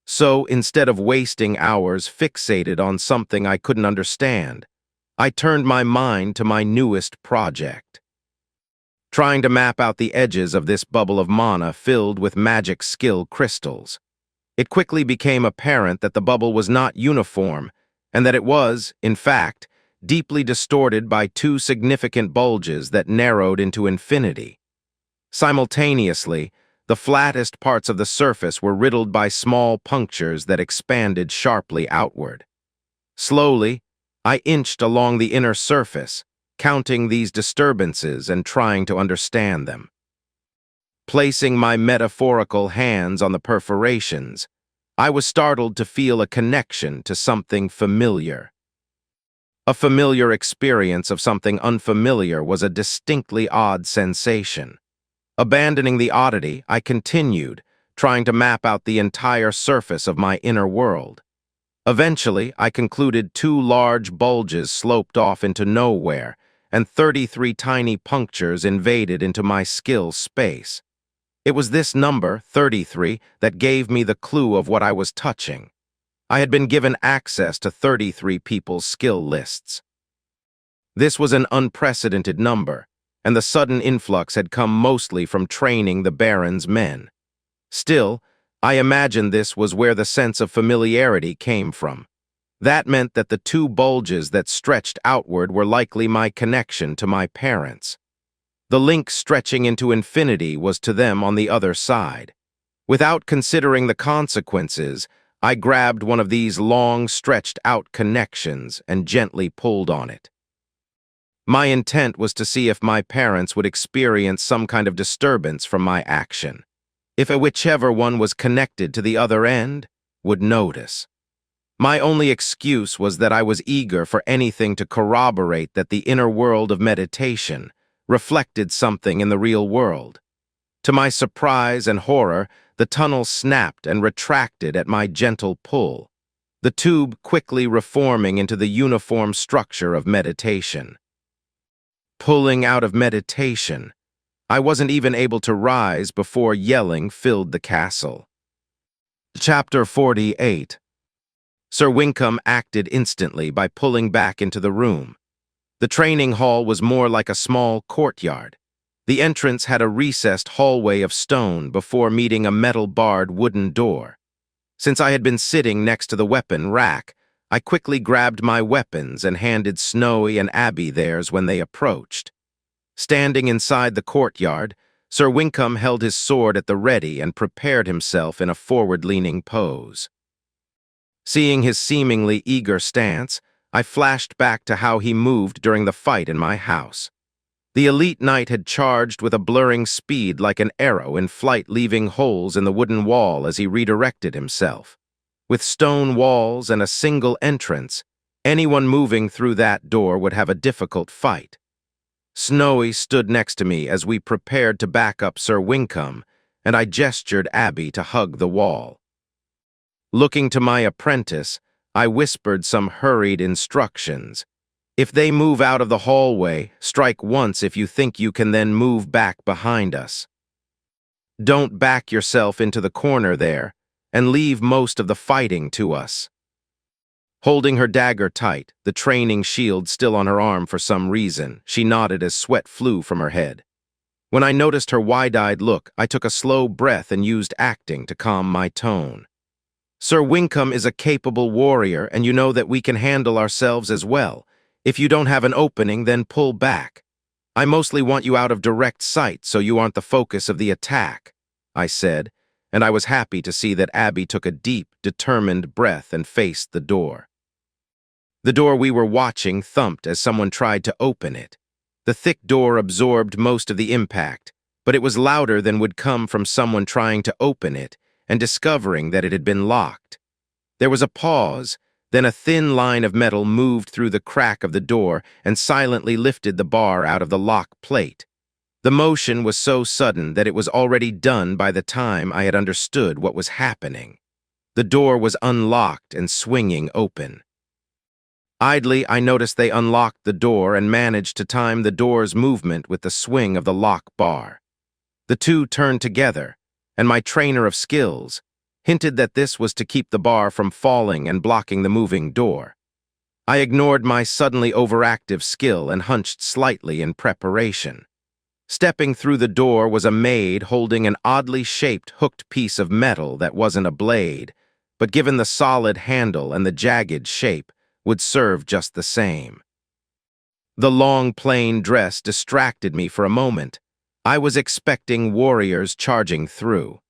So instead of wasting hours fixated on something I couldn't understand, I turned my mind to my newest project. Trying to map out the edges of this bubble of mana filled with magic skill crystals. It quickly became apparent that the bubble was not uniform, and that it was, in fact, deeply distorted by two significant bulges that narrowed into infinity. Simultaneously, the flattest parts of the surface were riddled by small punctures that expanded sharply outward. Slowly, I inched along the inner surface, counting these disturbances and trying to understand them. Placing my metaphorical hands on the perforations, I was startled to feel a connection to something familiar. A familiar experience of something unfamiliar was a distinctly odd sensation. Abandoning the oddity, I continued, trying to map out the entire surface of my inner world. Eventually, I concluded 2 large bulges sloped off into nowhere, and 33 tiny punctures invaded into my skill space. It was this number, 33, that gave me the clue of what I was touching. I had been given access to 33 people's skill lists. This was an unprecedented number, and the sudden influx had come mostly from training the Baron's men. Still, I imagined this was where the sense of familiarity came from. That meant that the 2 bulges that stretched outward were likely my connection to my parents. The link stretching into infinity was to them on the other side. Without considering the consequences, I grabbed one of these long, stretched-out connections and gently pulled on it. My intent was to see if my parents would experience some kind of disturbance from my action. If whichever one was connected to the other end would notice. My only excuse was that I was eager for anything to corroborate that the inner world of meditation reflected something in the real world. To my surprise and horror, the tunnel snapped and retracted at my gentle pull, the tube quickly reforming into the uniform structure of meditation. Pulling out of meditation, I wasn't even able to rise before yelling filled the castle. Chapter 48. Sir Winkham acted instantly by pulling back into the room. The training hall was more like a small courtyard. The entrance had a recessed hallway of stone before meeting a metal-barred wooden door. Since I had been sitting next to the weapon rack, I quickly grabbed my weapons and handed Snowy and Abby theirs when they approached. Standing inside the courtyard, Sir Winkham held his sword at the ready and prepared himself in a forward-leaning pose. Seeing his seemingly eager stance, I flashed back to how he moved during the fight in my house. The elite knight had charged with a blurring speed like an arrow in flight, leaving holes in the wooden wall as he redirected himself. With stone walls and a single entrance, anyone moving through that door would have a difficult fight. Snowy stood next to me as we prepared to back up Sir Winkham, and I gestured Abby to hug the wall. Looking to my apprentice, I whispered some hurried instructions. If they move out of the hallway, strike once if you think you can, then move back behind us. Don't back yourself into the corner there, and leave most of the fighting to us. Holding her dagger tight, the training shield still on her arm for some reason, she nodded as sweat flew from her head. When I noticed her wide-eyed look, I took a slow breath and used acting to calm my tone. Sir Winkham is a capable warrior, and you know that we can handle ourselves as well. If you don't have an opening, then pull back. I mostly want you out of direct sight so you aren't the focus of the attack, I said, and I was happy to see that Abby took a deep, determined breath and faced the door. The door we were watching thumped as someone tried to open it. The thick door absorbed most of the impact, but it was louder than would come from someone trying to open it and discovering that it had been locked. There was a pause, then a thin line of metal moved through the crack of the door and silently lifted the bar out of the lock plate. The motion was so sudden that it was already done by the time I had understood what was happening. The door was unlocked and swinging open. Idly, I noticed they unlocked the door and managed to time the door's movement with the swing of the lock bar. The two turned together, and my trainer of skills, hinted that this was to keep the bar from falling and blocking the moving door. I ignored my suddenly overactive skill and hunched slightly in preparation. Stepping through the door was a maid holding an oddly shaped hooked piece of metal that wasn't a blade, but given the solid handle and the jagged shape, would serve just the same. The long, plain dress distracted me for a moment. I was expecting warriors charging through.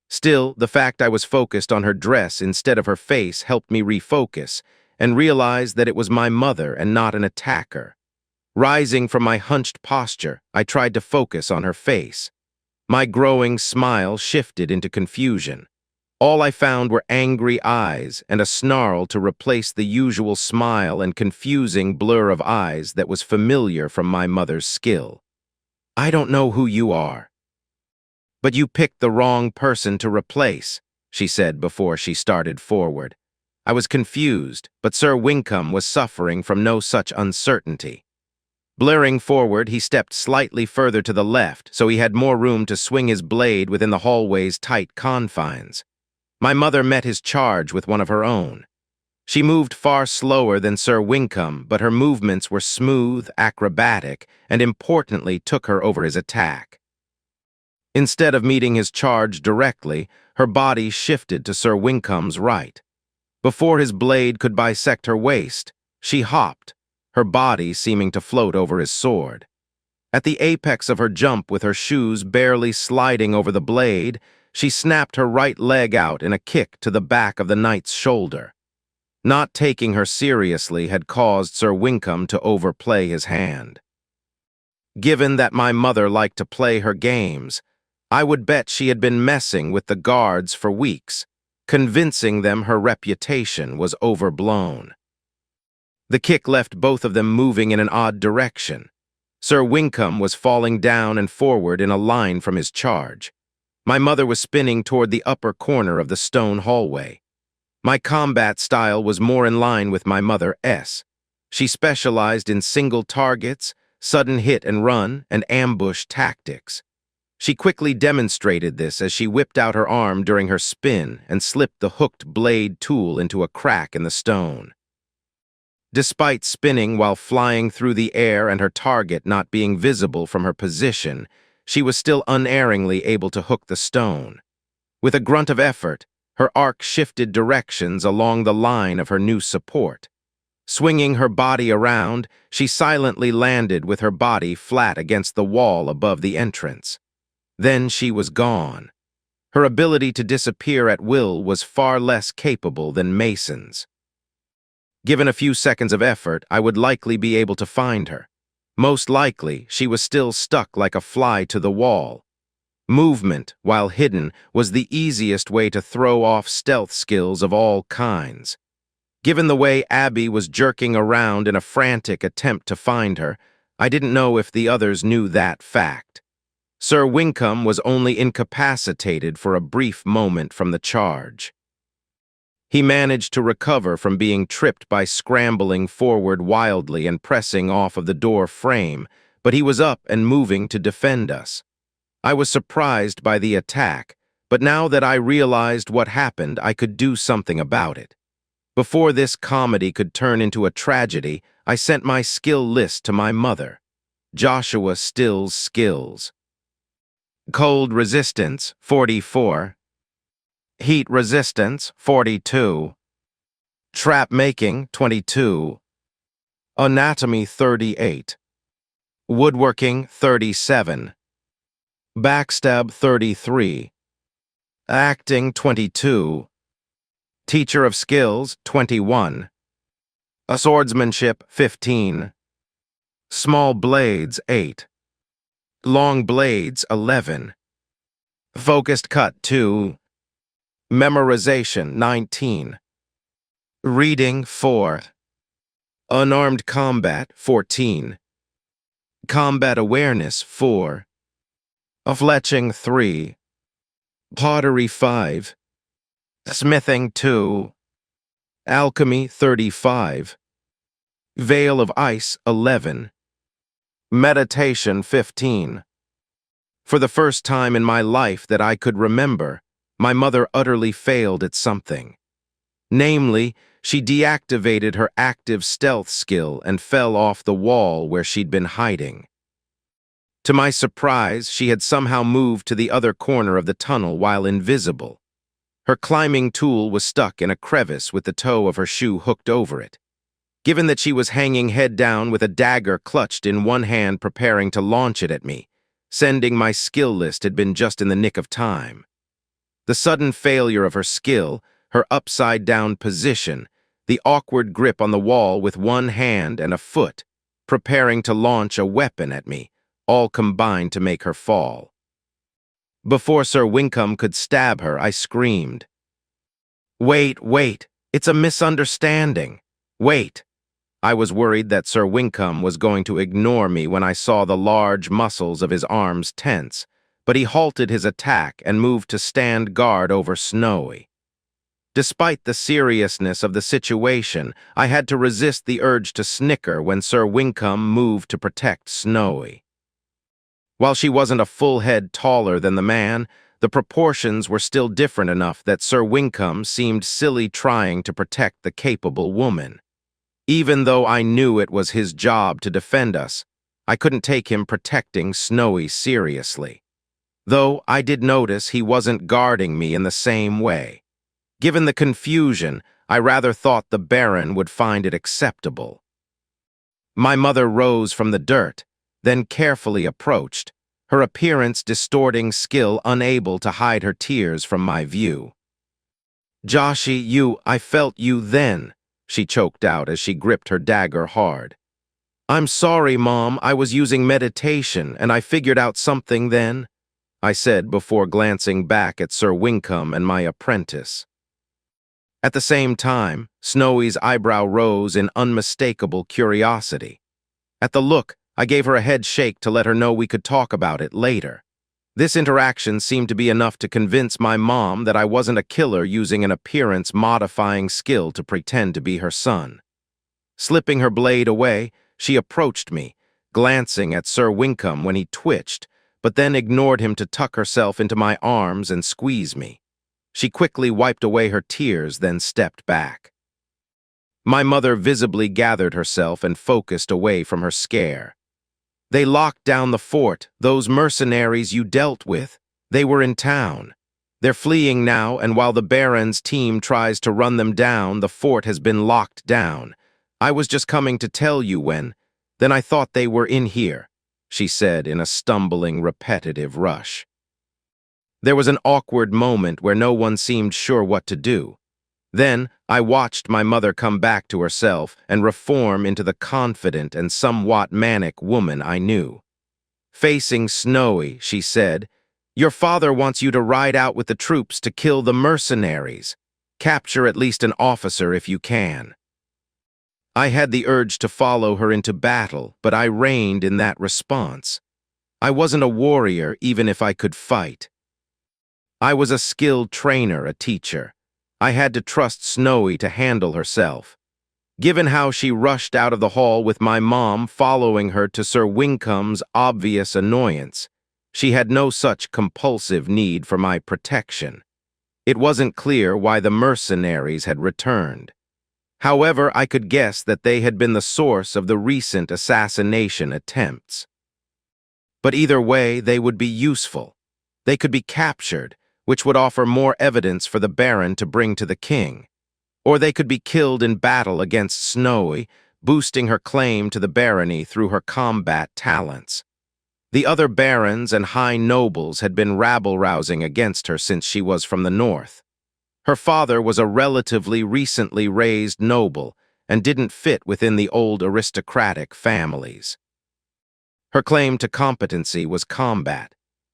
Still, the fact I was focused on her dress instead of her face helped me refocus and realize that it was my mother and not an attacker. Rising from my hunched posture, I tried to focus on her face. My growing smile shifted into confusion. All I found were angry eyes and a snarl to replace the usual smile and confusing blur of eyes that was familiar from my mother's skill. "I don't know who you are." "But you picked the wrong person to replace," she said before she started forward. I was confused, but Sir Wincombe was suffering from no such uncertainty. Blaring forward, he stepped slightly further to the left so he had more room to swing his blade within the hallway's tight confines. My mother met his charge with one of her own. She moved far slower than Sir Wincombe, but her movements were smooth, acrobatic, and importantly took her over his attack. Instead of meeting his charge directly, her body shifted to Sir Wincombe's right. Before his blade could bisect her waist, she hopped, her body seeming to float over his sword. At the apex of her jump with her shoes barely sliding over the blade, she snapped her right leg out in a kick to the back of the knight's shoulder. Not taking her seriously had caused Sir Wincombe to overplay his hand. Given that my mother liked to play her games, I would bet she had been messing with the guards for weeks, convincing them her reputation was overblown. The kick left both of them moving in an odd direction. Sir Wincombe was falling down and forward in a line from his charge. My mother was spinning toward the upper corner of the stone hallway. My combat style was more in line with my mother's. She specialized in single targets, sudden hit and run, and ambush tactics. She quickly demonstrated this as she whipped out her arm during her spin and slipped the hooked blade tool into a crack in the stone. Despite spinning while flying through the air and her target not being visible from her position, she was still unerringly able to hook the stone. With a grunt of effort, her arc shifted directions along the line of her new support. Swinging her body around, she silently landed with her body flat against the wall above the entrance. Then she was gone. Her ability to disappear at will was far less capable than Mason's. Given a few seconds of effort, I would likely be able to find her. Most likely, she was still stuck like a fly to the wall. Movement, while hidden, was the easiest way to throw off stealth skills of all kinds. Given the way Abby was jerking around in a frantic attempt to find her, I didn't know if the others knew that fact. Sir Wincombe was only incapacitated for a brief moment from the charge. He managed to recover from being tripped by scrambling forward wildly and pressing off of the door frame, but he was up and moving to defend us. I was surprised by the attack, but now that I realized what happened, I could do something about it. Before this comedy could turn into a tragedy, I sent my skill list to my mother. Joshua Still's skills. Cold resistance, 44. Heat resistance, 42. Trap making, 22. Anatomy, 38. Woodworking, 37. Backstab, 33. Acting, 22. Teacher of skills, 21. Swordsmanship, 15. Small blades, 8. Long blades, 11. Focused cut, 2. Memorization, 19. Reading, 4. Unarmed combat, 14. Combat awareness, 4. Fletching, 3. Pottery, 5. Smithing, 2. Alchemy, 35. Veil of Ice, 11. Meditation, 15. For the first time in my life that I could remember, My mother utterly failed at something. Namely, she deactivated her active stealth skill and fell off the wall where she'd been hiding. To my surprise, she had somehow moved to the other corner of the tunnel while invisible. Her climbing tool was stuck in a crevice with the toe of her shoe hooked over it. Given that she was hanging head down with a dagger clutched in one hand preparing to launch it at me, sending my skill list had been just in the nick of time. The sudden failure of her skill, her upside-down position, the awkward grip on the wall with one hand and a foot, preparing to launch a weapon at me, all combined to make her fall. Before Sir Winkham could stab her, I screamed. Wait, it's a misunderstanding. Wait. I was worried that Sir Winkham was going to ignore me when I saw the large muscles of his arms tense, but he halted his attack and moved to stand guard over Snowy. Despite the seriousness of the situation, I had to resist the urge to snicker when Sir Winkham moved to protect Snowy. While she wasn't a full head taller than the man, the proportions were still different enough that Sir Winkham seemed silly trying to protect the capable woman. Even though I knew it was his job to defend us, I couldn't take him protecting Snowy seriously. Though I did notice he wasn't guarding me in the same way. Given the confusion, I rather thought the Baron would find it acceptable. My mother rose from the dirt, then carefully approached, her appearance distorting skill unable to hide her tears from my view. Joshy, I felt you then, she choked out as she gripped her dagger hard. I'm sorry, Mom, I was using meditation and I figured out something then, I said before glancing back at Sir Winkham and my apprentice. At the same time, Snowy's eyebrow rose in unmistakable curiosity. At the look, I gave her a head shake to let her know we could talk about it later. This interaction seemed to be enough to convince my mom that I wasn't a killer using an appearance-modifying skill to pretend to be her son. Slipping her blade away, she approached me, glancing at Sir Winkham when he twitched, but then ignored him to tuck herself into my arms and squeeze me. She quickly wiped away her tears, then stepped back. My mother visibly gathered herself and focused away from her scare. They locked down the fort, those mercenaries you dealt with. They were in town. They're fleeing now, and while the Baron's team tries to run them down, the fort has been locked down. I was just coming to tell you when. Then I thought they were in here, she said in a stumbling, repetitive rush. There was an awkward moment where no one seemed sure what to do. Then, I watched my mother come back to herself and reform into the confident and somewhat manic woman I knew. Facing Snowy, she said, "Your father wants you to ride out with the troops to kill the mercenaries. Capture at least an officer if you can." I had the urge to follow her into battle, but I reined in that response. I wasn't a warrior even if I could fight. I was a skilled trainer, a teacher. I had to trust Snowy to handle herself. Given how she rushed out of the hall with my mom following her to Sir Winkham's obvious annoyance, she had no such compulsive need for my protection. It wasn't clear why the mercenaries had returned. However, I could guess that they had been the source of the recent assassination attempts. But either way, they would be useful. They could be captured, which would offer more evidence for the Baron to bring to the king. Or they could be killed in battle against Snowy, boosting her claim to the barony through her combat talents. The other barons and high nobles had been rabble-rousing against her since she was from the north. Her father was a relatively recently raised noble and didn't fit within the old aristocratic families. Her claim to competency was combat.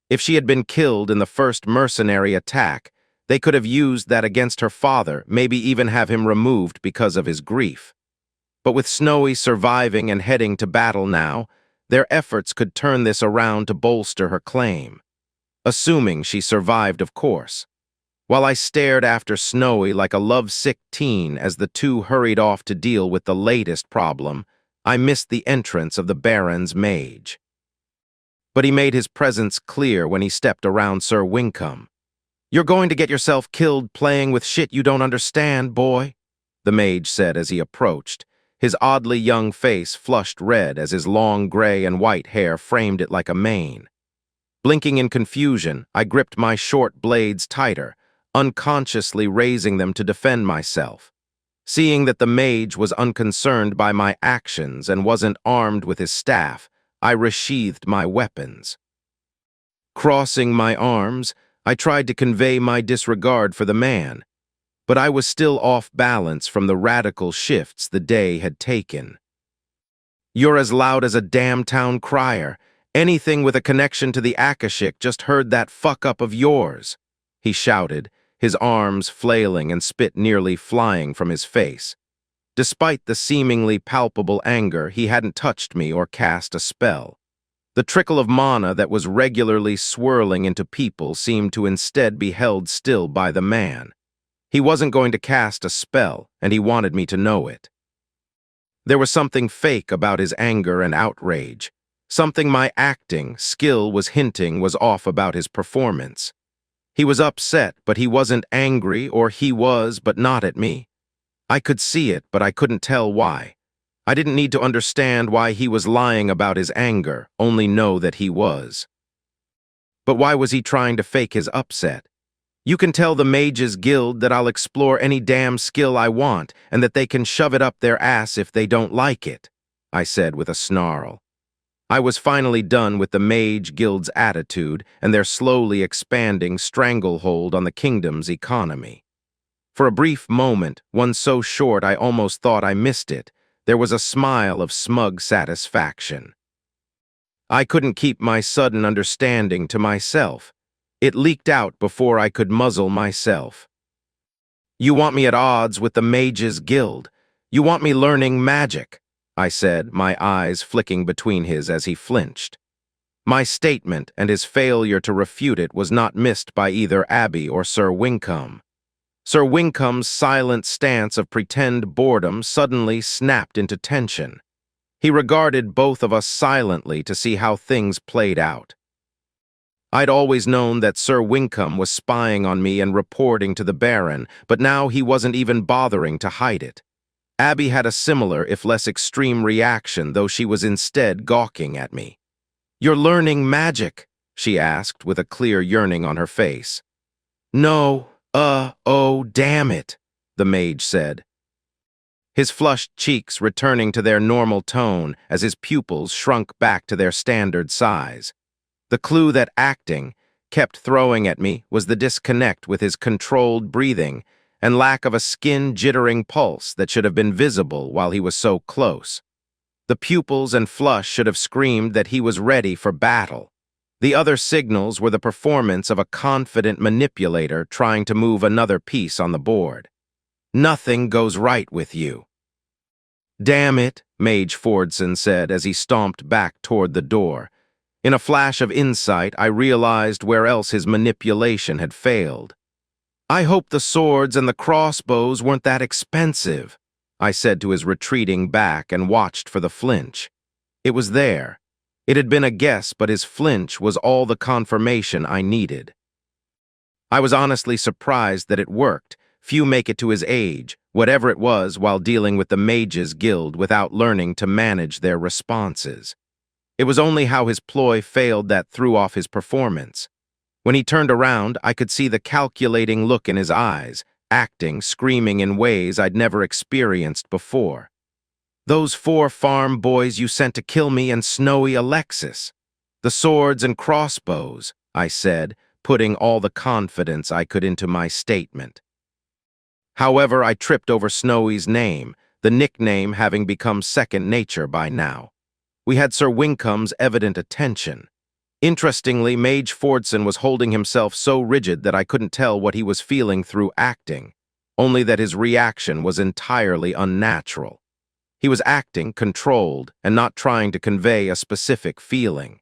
If she had been killed in the first mercenary attack, they could have used that against her father, maybe even have him removed because of his grief. But with Snowy surviving and heading to battle now, their efforts could turn this around to bolster her claim. Assuming she survived, of course. While I stared after Snowy like a lovesick teen as the two hurried off to deal with the latest problem, I missed the entrance of the Baron's mage. But he made his presence clear when he stepped around Sir Winkham. "You're going to get yourself killed playing with shit you don't understand, boy," the mage said as he approached. His oddly young face flushed red as his long gray and white hair framed it like a mane. Blinking in confusion, I gripped my short blades tighter, unconsciously raising them to defend myself. Seeing that the mage was unconcerned by my actions and wasn't armed with his staff, I resheathed my weapons. Crossing my arms, I tried to convey my disregard for the man, but I was still off balance from the radical shifts the day had taken. "You're as loud as a damn town crier. Anything with a connection to the Akashic just heard that fuck-up of yours," he shouted, his arms flailing and spit nearly flying from his face. Despite the seemingly palpable anger, he hadn't touched me or cast a spell. The trickle of mana that was regularly swirling into people seemed to instead be held still by the man. He wasn't going to cast a spell, and he wanted me to know it. There was something fake about his anger and outrage, something my acting skill was hinting was off about his performance. He was upset, but he wasn't angry, or he was, but not at me. I could see it, but I couldn't tell why. I didn't need to understand why he was lying about his anger, only know that he was. But why was he trying to fake his upset? "You can tell the Mages Guild that I'll explore any damn skill I want, and that they can shove it up their ass if they don't like it," I said with a snarl. I was finally done with the Mage Guild's attitude and their slowly expanding stranglehold on the kingdom's economy. For a brief moment, one so short I almost thought I missed it, there was a smile of smug satisfaction. I couldn't keep my sudden understanding to myself. It leaked out before I could muzzle myself. "You want me at odds with the Mages Guild. You want me learning magic," I said, my eyes flicking between his as he flinched. My statement and his failure to refute it was not missed by either Abby or Sir Wincombe. Sir Wincombe's silent stance of pretend boredom suddenly snapped into tension. He regarded both of us silently to see how things played out. I'd always known that Sir Wincombe was spying on me and reporting to the Baron, but now he wasn't even bothering to hide it. Abby had a similar, if less extreme, reaction, though she was instead gawking at me. "You're learning magic?" she asked, with a clear yearning on her face. "No, oh, damn it," the mage said, his flushed cheeks returning to their normal tone as his pupils shrunk back to their standard size. The clue that acting kept throwing at me was the disconnect with his controlled breathing and lack of a skin-jittering pulse that should have been visible while he was so close. The pupils and flush should have screamed that he was ready for battle. The other signals were the performance of a confident manipulator trying to move another piece on the board. "Nothing goes right with you." "Damn it," Mage Fordson said as he stomped back toward the door. In a flash of insight, I realized where else his manipulation had failed. "I hope the swords and the crossbows weren't that expensive," I said to his retreating back and watched for the flinch. It was there. It had been a guess, but his flinch was all the confirmation I needed. I was honestly surprised that it worked. Few make it to his age, whatever it was, while dealing with the Mages Guild without learning to manage their responses. It was only how his ploy failed that threw off his performance. When he turned around, I could see the calculating look in his eyes, acting, screaming in ways I'd never experienced before. "Those 4 farm boys you sent to kill me and Snowy Alexis. The swords and crossbows," I said, putting all the confidence I could into my statement. However, I tripped over Snowy's name, the nickname having become second nature by now. We had Sir Wincombe's evident attention. Interestingly, Mage Fordson was holding himself so rigid that I couldn't tell what he was feeling through acting, only that his reaction was entirely unnatural. He was acting controlled and not trying to convey a specific feeling.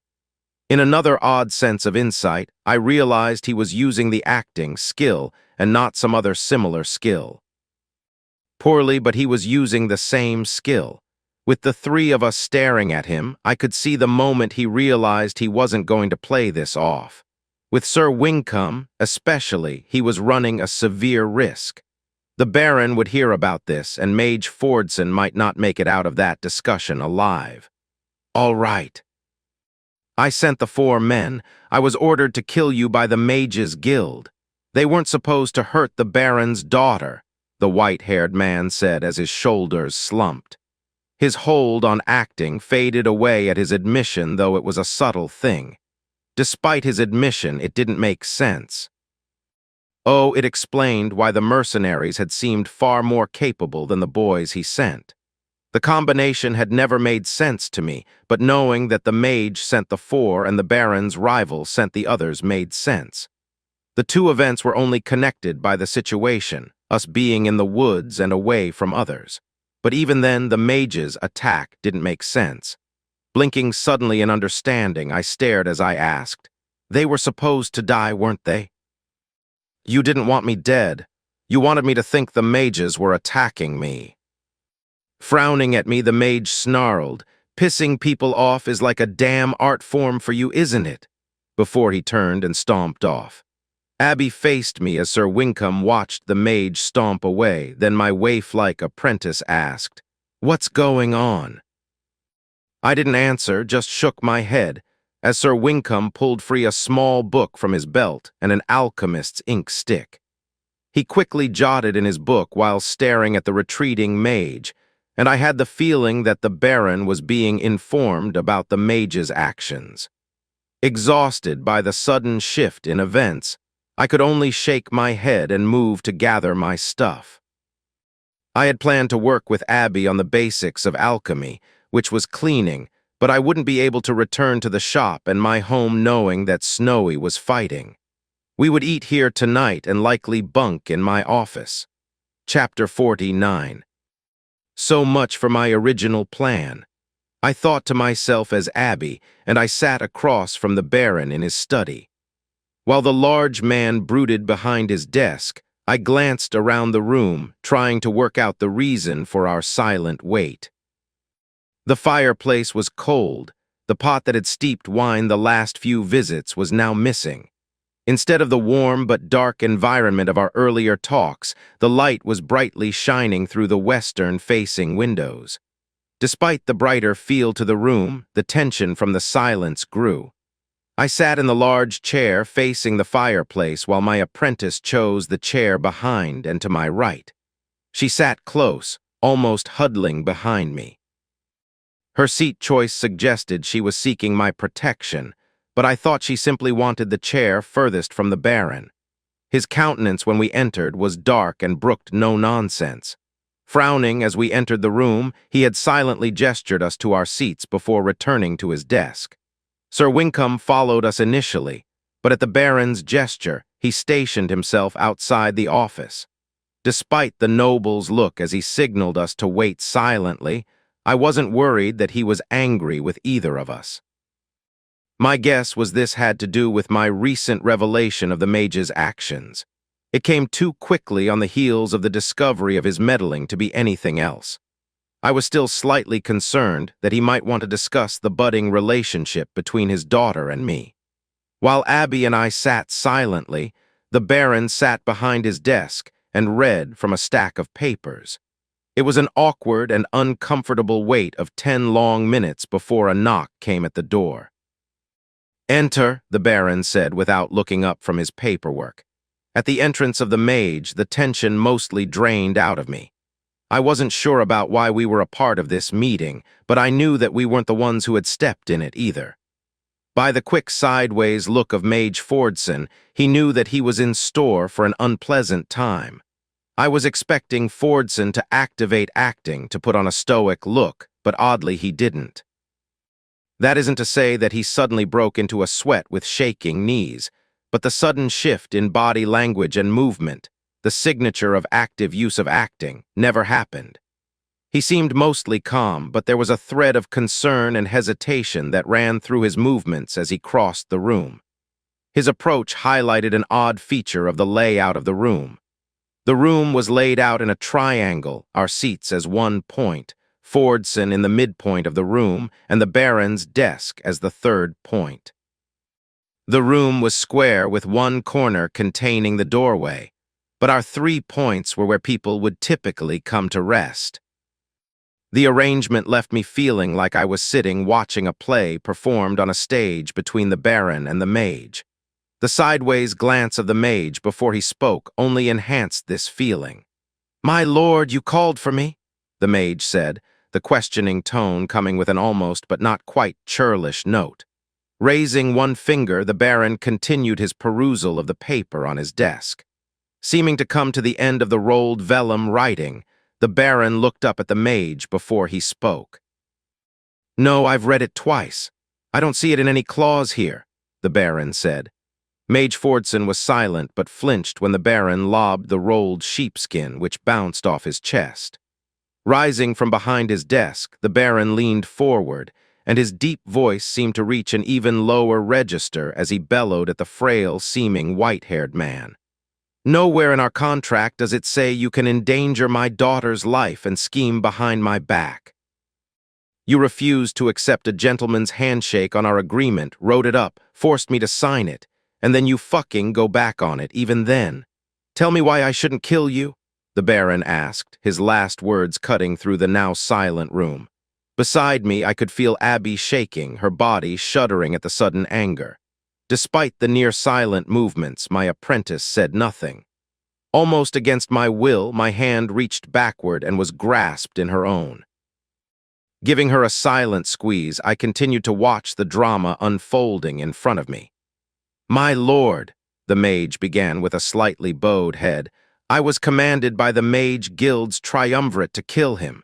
In another odd sense of insight, I realized he was using the acting skill and not some other similar skill. Poorly, but he was using the same skill. With the 3 of us staring at him, I could see the moment he realized he wasn't going to play this off. With Sir Wincombe, especially, he was running a severe risk. The Baron would hear about this, and Mage Fordson might not make it out of that discussion alive. All right. I sent the 4 men. I was ordered to kill you by the Mages Guild. They weren't supposed to hurt the Baron's daughter, the white-haired man said as his shoulders slumped. His hold on acting faded away at his admission, though it was a subtle thing. Despite his admission, it didn't make sense. Oh, it explained why the mercenaries had seemed far more capable than the boys he sent. The combination had never made sense to me, but knowing that the mage sent the 4 and the Baron's rival sent the others made sense. The 2 events were only connected by the situation, us being in the woods and away from others. But even then, the mage's attack didn't make sense. Blinking suddenly in understanding, I stared as I asked, "They were supposed to die, weren't they?" "You didn't want me dead. You wanted me to think the mages were attacking me." Frowning at me, the mage snarled, "Pissing people off is like a damn art form for you, isn't it?" Before he turned and stomped off. Abby faced me as Sir Wincombe watched the mage stomp away, then my waif-like apprentice asked, "What's going on?" I didn't answer, just shook my head, as Sir Wincombe pulled free a small book from his belt and an alchemist's ink stick. He quickly jotted in his book while staring at the retreating mage, and I had the feeling that the Baron was being informed about the mage's actions. Exhausted by the sudden shift in events, I could only shake my head and move to gather my stuff. I had planned to work with Abby on the basics of alchemy, which was cleaning, but I wouldn't be able to return to the shop and my home knowing that Snowy was fighting. We would eat here tonight and likely bunk in my office. Chapter 49. So much for my original plan. I thought to myself as Abby, and I sat across from the Baron in his study. While the large man brooded behind his desk, I glanced around the room, trying to work out the reason for our silent wait. The fireplace was cold. The pot that had steeped wine the last few visits was now missing. Instead of the warm but dark environment of our earlier talks, the light was brightly shining through the western-facing windows. Despite the brighter feel to the room, the tension from the silence grew. I sat in the large chair facing the fireplace while my apprentice chose the chair behind and to my right. She sat close, almost huddling behind me. Her seat choice suggested she was seeking my protection, but I thought she simply wanted the chair furthest from the Baron. His countenance when we entered was dark and brooked no nonsense. Frowning as we entered the room, he had silently gestured us to our seats before returning to his desk. Sir Wincombe followed us initially, but at the Baron's gesture, he stationed himself outside the office. Despite the noble's look as he signaled us to wait silently, I wasn't worried that he was angry with either of us. My guess was this had to do with my recent revelation of the mage's actions. It came too quickly on the heels of the discovery of his meddling to be anything else. I was still slightly concerned that he might want to discuss the budding relationship between his daughter and me. While Abby and I sat silently, the Baron sat behind his desk and read from a stack of papers. It was an awkward and uncomfortable wait of 10 long minutes before a knock came at the door. "Enter," the Baron said without looking up from his paperwork. At the entrance of the mage, the tension mostly drained out of me. I wasn't sure about why we were a part of this meeting, but I knew that we weren't the ones who had stepped in it either. By the quick sideways look of Mage Fordson, he knew that he was in store for an unpleasant time. I was expecting Fordson to activate acting to put on a stoic look, but oddly he didn't. That isn't to say that he suddenly broke into a sweat with shaking knees, but the sudden shift in body language and movement, the signature of active use of acting, never happened. He seemed mostly calm, but there was a thread of concern and hesitation that ran through his movements as he crossed the room. His approach highlighted an odd feature of the layout of the room. The room was laid out in a triangle, our seats as one point, Fordson in the midpoint of the room, and the Baron's desk as the third point. The room was square with one corner containing the doorway, but our 3 points were where people would typically come to rest. The arrangement left me feeling like I was sitting watching a play performed on a stage between the Baron and the Mage. The sideways glance of the Mage before he spoke only enhanced this feeling. "My lord, you called for me?" the Mage said, the questioning tone coming with an almost but not quite churlish note. Raising one finger, the Baron continued his perusal of the paper on his desk. Seeming to come to the end of the rolled vellum writing, the Baron looked up at the Mage before he spoke. "No, I've read it twice. I don't see it in any clause here," the Baron said. Mage Fordson was silent but flinched when the Baron lobbed the rolled sheepskin which bounced off his chest. Rising from behind his desk, the Baron leaned forward, and his deep voice seemed to reach an even lower register as he bellowed at the frail-seeming white-haired man. "Nowhere in our contract does it say you can endanger my daughter's life and scheme behind my back. You refused to accept a gentleman's handshake on our agreement, wrote it up, forced me to sign it, and then you fucking go back on it even then. Tell me why I shouldn't kill you?" the Baron asked, his last words cutting through the now silent room. Beside me, I could feel Abby shaking, her body shuddering at the sudden anger. Despite the near-silent movements, my apprentice said nothing. Almost against my will, my hand reached backward and was grasped in her own. Giving her a silent squeeze, I continued to watch the drama unfolding in front of me. "My lord," the Mage began with a slightly bowed head, "I was commanded by the Mage Guild's triumvirate to kill him.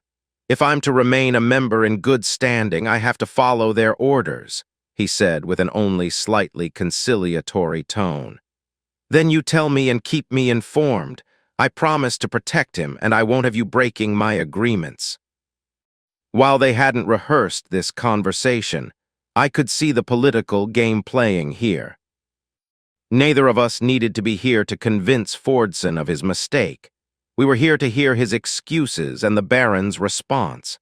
If I'm to remain a member in good standing, I have to follow their orders," he said with an only slightly conciliatory tone. "Then you tell me and keep me informed. I promise to protect him, and I won't have you breaking my agreements." While they hadn't rehearsed this conversation, I could see the political game playing here. Neither of us needed to be here to convince Fordson of his mistake. We were here to hear his excuses and the Baron's response.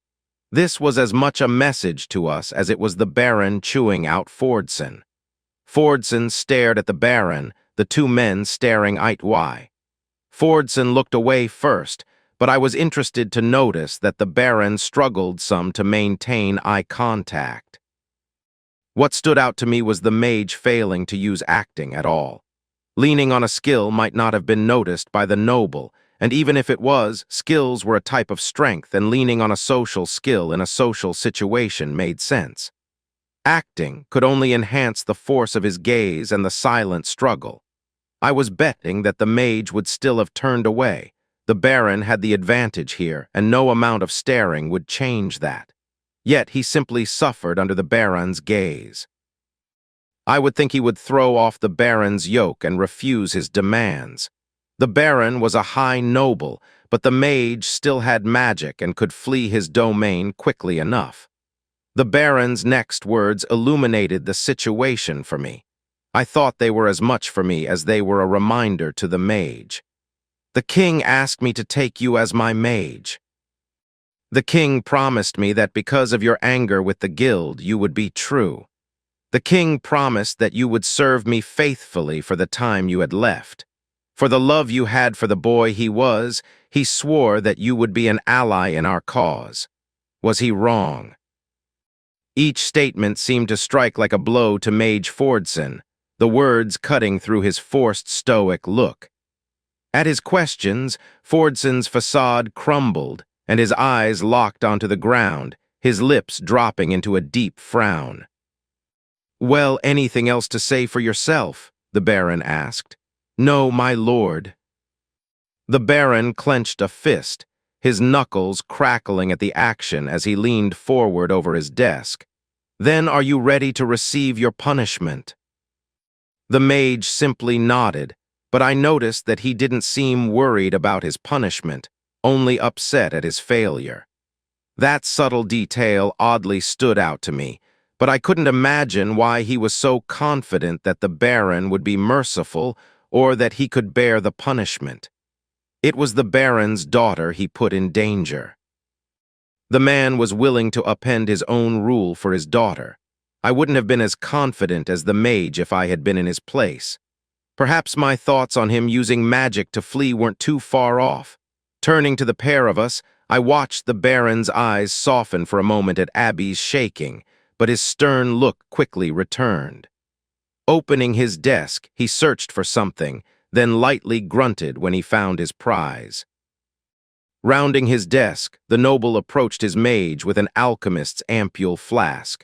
This was as much a message to us as it was the Baron chewing out Fordson. Fordson stared at the Baron, the 2 men staring eye-to-eye. Fordson looked away first, but I was interested to notice that the Baron struggled some to maintain eye contact. What stood out to me was the Mage failing to use acting at all. Leaning on a skill might not have been noticed by the noble, and even if it was, skills were a type of strength, and leaning on a social skill in a social situation made sense. Acting could only enhance the force of his gaze and the silent struggle. I was betting that the Mage would still have turned away. The Baron had the advantage here, and no amount of staring would change that. Yet he simply suffered under the Baron's gaze. I would think he would throw off the Baron's yoke and refuse his demands. The Baron was a high noble, but the Mage still had magic and could flee his domain quickly enough. The Baron's next words illuminated the situation for me. I thought they were as much for me as they were a reminder to the Mage. "The king asked me to take you as my mage. The king promised me that because of your anger with the guild, you would be true. The king promised that you would serve me faithfully for the time you had left. For the love you had for the boy he swore that you would be an ally in our cause. Was he wrong?" Each statement seemed to strike like a blow to Mage Fordson, the words cutting through his forced stoic look. At his questions, Fordson's facade crumbled, and his eyes locked onto the ground, his lips dropping into a deep frown. "Well, anything else to say for yourself?" the Baron asked. "No, my lord." The Baron clenched a fist, his knuckles crackling at the action as he leaned forward over his desk. "Then are you ready to receive your punishment?" The Mage simply nodded, but I noticed that he didn't seem worried about his punishment, only upset at his failure. That subtle detail oddly stood out to me, but I couldn't imagine why he was so confident that the Baron would be merciful or that he could bear the punishment. It was the Baron's daughter he put in danger. The man was willing to upend his own rule for his daughter. I wouldn't have been as confident as the mage if I had been in his place. Perhaps my thoughts on him using magic to flee weren't too far off. Turning to the pair of us, I watched the Baron's eyes soften for a moment at Abby's shaking, but his stern look quickly returned. Opening his desk, he searched for something, then lightly grunted when he found his prize. Rounding his desk, the noble approached his mage with an alchemist's ampule flask.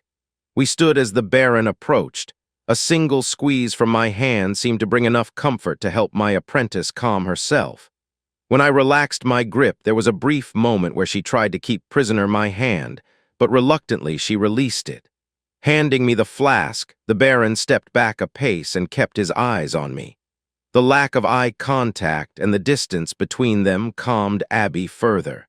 We stood as the Baron approached. A single squeeze from my hand seemed to bring enough comfort to help my apprentice calm herself. When I relaxed my grip, there was a brief moment where she tried to keep prisoner my hand, but reluctantly she released it. Handing me the flask, the Baron stepped back a pace and kept his eyes on me. The lack of eye contact and the distance between them calmed Abby further.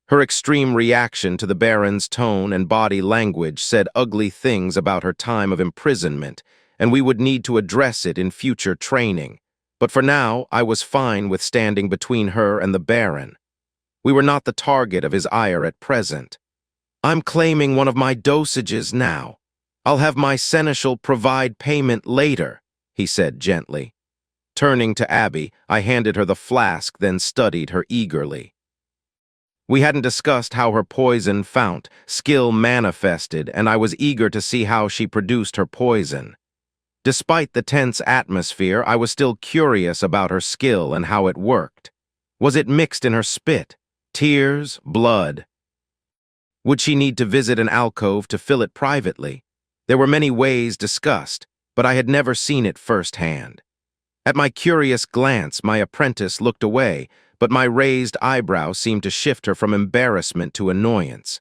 Her extreme reaction to the Baron's tone and body language said ugly things about her time of imprisonment, and we would need to address it in future training. But for now, I was fine with standing between her and the Baron. We were not the target of his ire at present. "I'm claiming one of my dosages now. I'll have my seneschal provide payment later," he said gently. Turning to Abby, I handed her the flask, then studied her eagerly. We hadn't discussed how her poison fount skill manifested, and I was eager to see how she produced her poison. Despite the tense atmosphere, I was still curious about her skill and how it worked. Was it mixed in her spit, tears, blood? Would she need to visit an alcove to fill it privately? There were many ways discussed, but I had never seen it firsthand. At my curious glance, my apprentice looked away, but my raised eyebrow seemed to shift her from embarrassment to annoyance.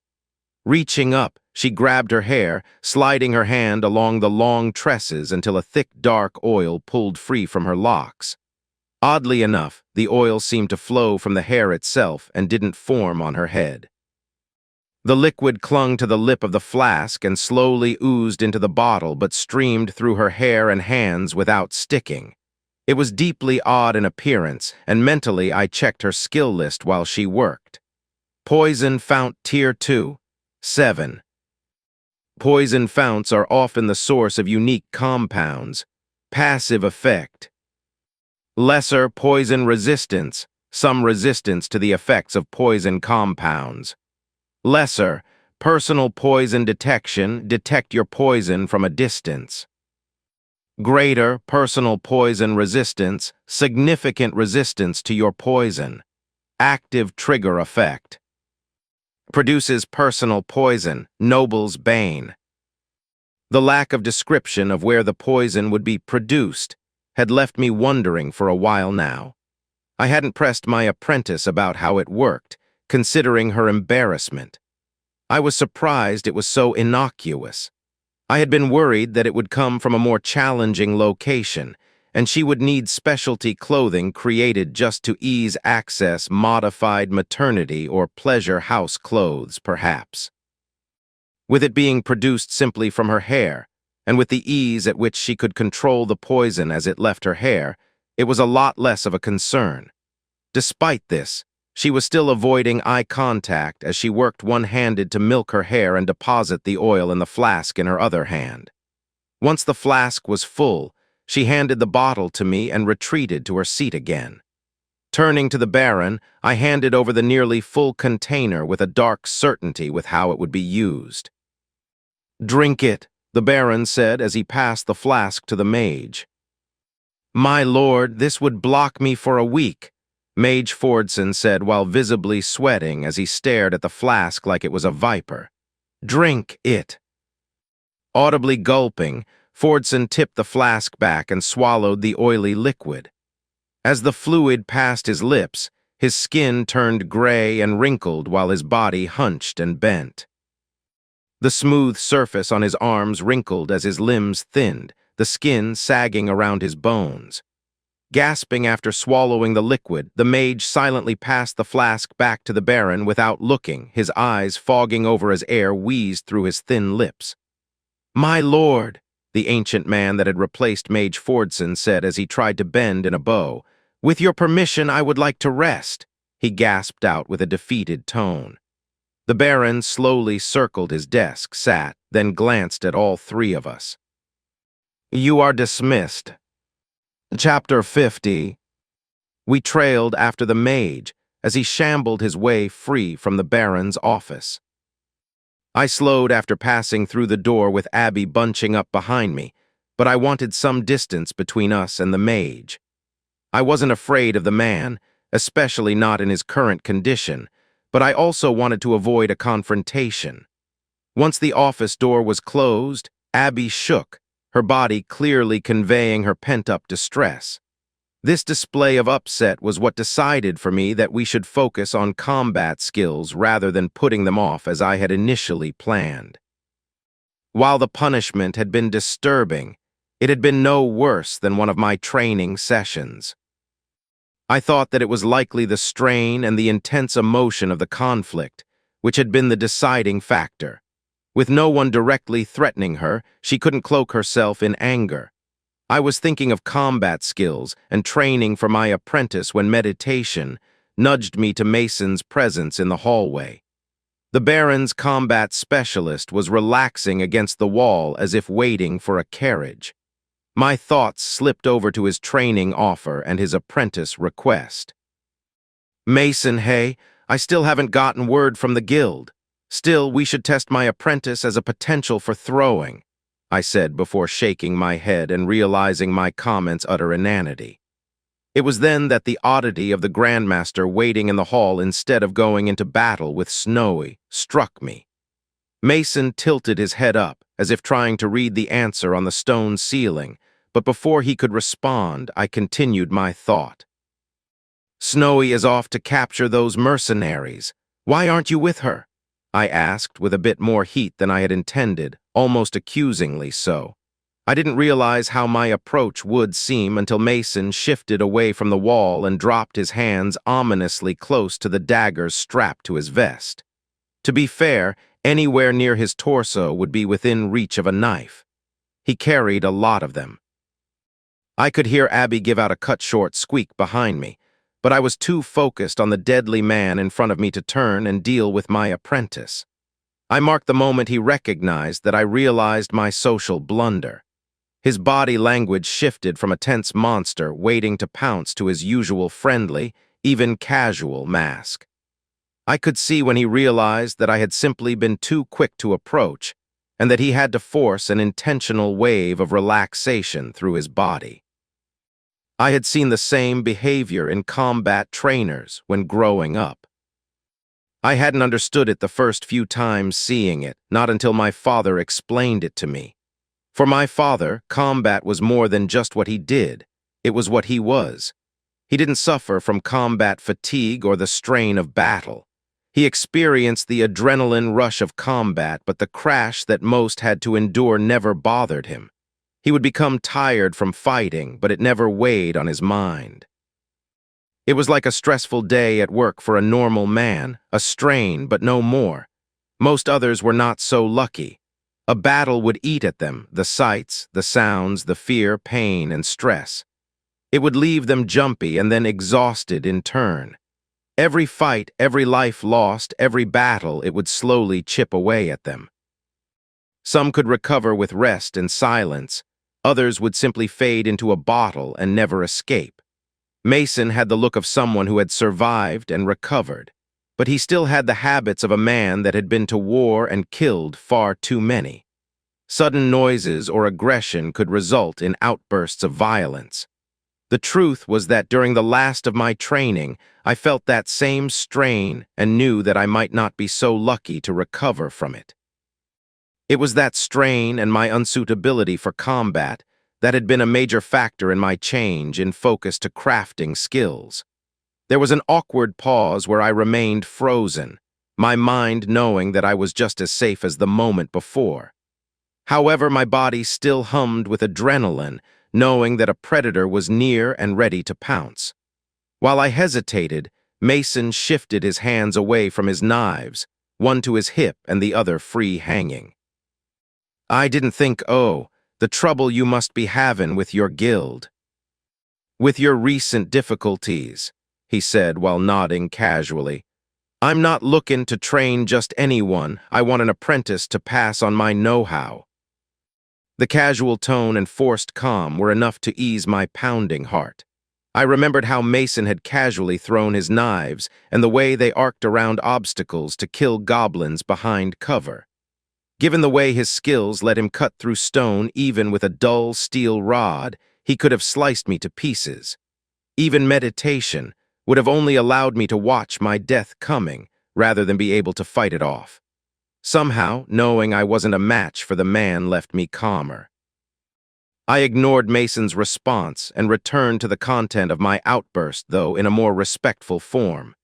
Reaching up, she grabbed her hair, sliding her hand along the long tresses until a thick, dark oil pulled free from her locks. Oddly enough, the oil seemed to flow from the hair itself and didn't form on her head. The liquid clung to the lip of the flask and slowly oozed into the bottle but streamed through her hair and hands without sticking. It was deeply odd in appearance, and mentally I checked her skill list while she worked. Poison Fount Tier 2, 7. Poison founts are often the source of unique compounds. Passive effect. Lesser poison resistance, some resistance to the effects of poison compounds. Lesser, personal poison detection, detect your poison from a distance. Greater personal poison resistance, significant resistance to your poison. Active trigger effect. Produces personal poison, noble's bane. The lack of description of where the poison would be produced had left me wondering for a while now. I hadn't pressed my apprentice about how it worked, considering her embarrassment. I was surprised it was so innocuous. I had been worried that it would come from a more challenging location, and she would need specialty clothing created just to ease access, modified maternity or pleasure house clothes, perhaps. With it being produced simply from her hair, and with the ease at which she could control the poison as it left her hair, it was a lot less of a concern. Despite this, she was still avoiding eye contact as she worked one-handed to milk her hair and deposit the oil in the flask in her other hand. Once the flask was full, she handed the bottle to me and retreated to her seat again. Turning to the Baron, I handed over the nearly full container with a dark certainty with how it would be used. "Drink it," the Baron said as he passed the flask to the mage. "My lord, this would block me for a week," Mage Fordson said while visibly sweating as he stared at the flask like it was a viper. "Drink it." Audibly gulping, Fordson tipped the flask back and swallowed the oily liquid. As the fluid passed his lips, his skin turned gray and wrinkled while his body hunched and bent. The smooth surface on his arms wrinkled as his limbs thinned, the skin sagging around his bones. Gasping after swallowing the liquid, the mage silently passed the flask back to the Baron without looking, his eyes fogging over as air wheezed through his thin lips. "My lord," the ancient man that had replaced Mage Fordson said as he tried to bend in a bow, "with your permission I would like to rest," he gasped out with a defeated tone. The Baron slowly circled his desk, sat, then glanced at all three of us. "You are dismissed." Chapter 50. We trailed after the Mage as he shambled his way free from the Baron's office. I slowed after passing through the door with Abby bunching up behind me, but I wanted some distance between us and the Mage. I wasn't afraid of the man, especially not in his current condition, but I also wanted to avoid a confrontation. Once the office door was closed, Abby shook, her body clearly conveying her pent-up distress. This display of upset was what decided for me that we should focus on combat skills rather than putting them off as I had initially planned. While the punishment had been disturbing, it had been no worse than one of my training sessions. I thought that it was likely the strain and the intense emotion of the conflict, which had been the deciding factor. With no one directly threatening her, she couldn't cloak herself in anger. I was thinking of combat skills and training for my apprentice when meditation nudged me to Mason's presence in the hallway. The Baron's combat specialist was relaxing against the wall as if waiting for a carriage. My thoughts slipped over to his training offer and his apprentice request. "Mason, hey, I still haven't gotten word from the guild. Still, we should test my apprentice as a potential for throwing," I said before shaking my head and realizing my comments utter inanity. It was then that the oddity of the Grandmaster waiting in the hall instead of going into battle with Snowy struck me. Mason tilted his head up, as if trying to read the answer on the stone ceiling, but before he could respond, I continued my thought. "Snowy is off to capture those mercenaries. Why aren't you with her?" I asked with a bit more heat than I had intended, almost accusingly so. I didn't realize how my approach would seem until Mason shifted away from the wall and dropped his hands ominously close to the daggers strapped to his vest. To be fair, anywhere near his torso would be within reach of a knife. He carried a lot of them. I could hear Abby give out a cut-short squeak behind me, but I was too focused on the deadly man in front of me to turn and deal with my apprentice. I marked the moment he recognized that I realized my social blunder. His body language shifted from a tense monster waiting to pounce to his usual friendly, even casual mask. I could see when he realized that I had simply been too quick to approach and that he had to force an intentional wave of relaxation through his body. I had seen the same behavior in combat trainers when growing up. I hadn't understood it the first few times seeing it, not until my father explained it to me. For my father, combat was more than just what he did. It was what he was. He didn't suffer from combat fatigue or the strain of battle. He experienced the adrenaline rush of combat, but the crash that most had to endure never bothered him. He would become tired from fighting, but it never weighed on his mind. It was like a stressful day at work for a normal man, a strain, but no more. Most others were not so lucky. A battle would eat at them, the sights, the sounds, the fear, pain, and stress. It would leave them jumpy and then exhausted in turn. Every fight, every life lost, every battle, it would slowly chip away at them. Some could recover with rest and silence. Others would simply fade into a bottle and never escape. Mason had the look of someone who had survived and recovered, but he still had the habits of a man that had been to war and killed far too many. Sudden noises or aggression could result in outbursts of violence. The truth was that during the last of my training, I felt that same strain and knew that I might not be so lucky to recover from it. It was that strain and my unsuitability for combat that had been a major factor in my change in focus to crafting skills. There was an awkward pause where I remained frozen, my mind knowing that I was just as safe as the moment before. However, my body still hummed with adrenaline, knowing that a predator was near and ready to pounce. While I hesitated, Mason shifted his hands away from his knives, one to his hip and the other free hanging. "I didn't think, the trouble you must be having with your guild. With your recent difficulties," he said while nodding casually. I'm not looking to train just anyone. I want an apprentice to pass on my know-how. The casual tone and forced calm were enough to ease my pounding heart. I remembered how Mason had casually thrown his knives and the way they arced around obstacles to kill goblins behind cover. Given the way his skills let him cut through stone even with a dull steel rod, he could have sliced me to pieces. Even meditation would have only allowed me to watch my death coming rather than be able to fight it off. Somehow, knowing I wasn't a match for the man left me calmer. I ignored Mason's response and returned to the content of my outburst, though in a more respectful form.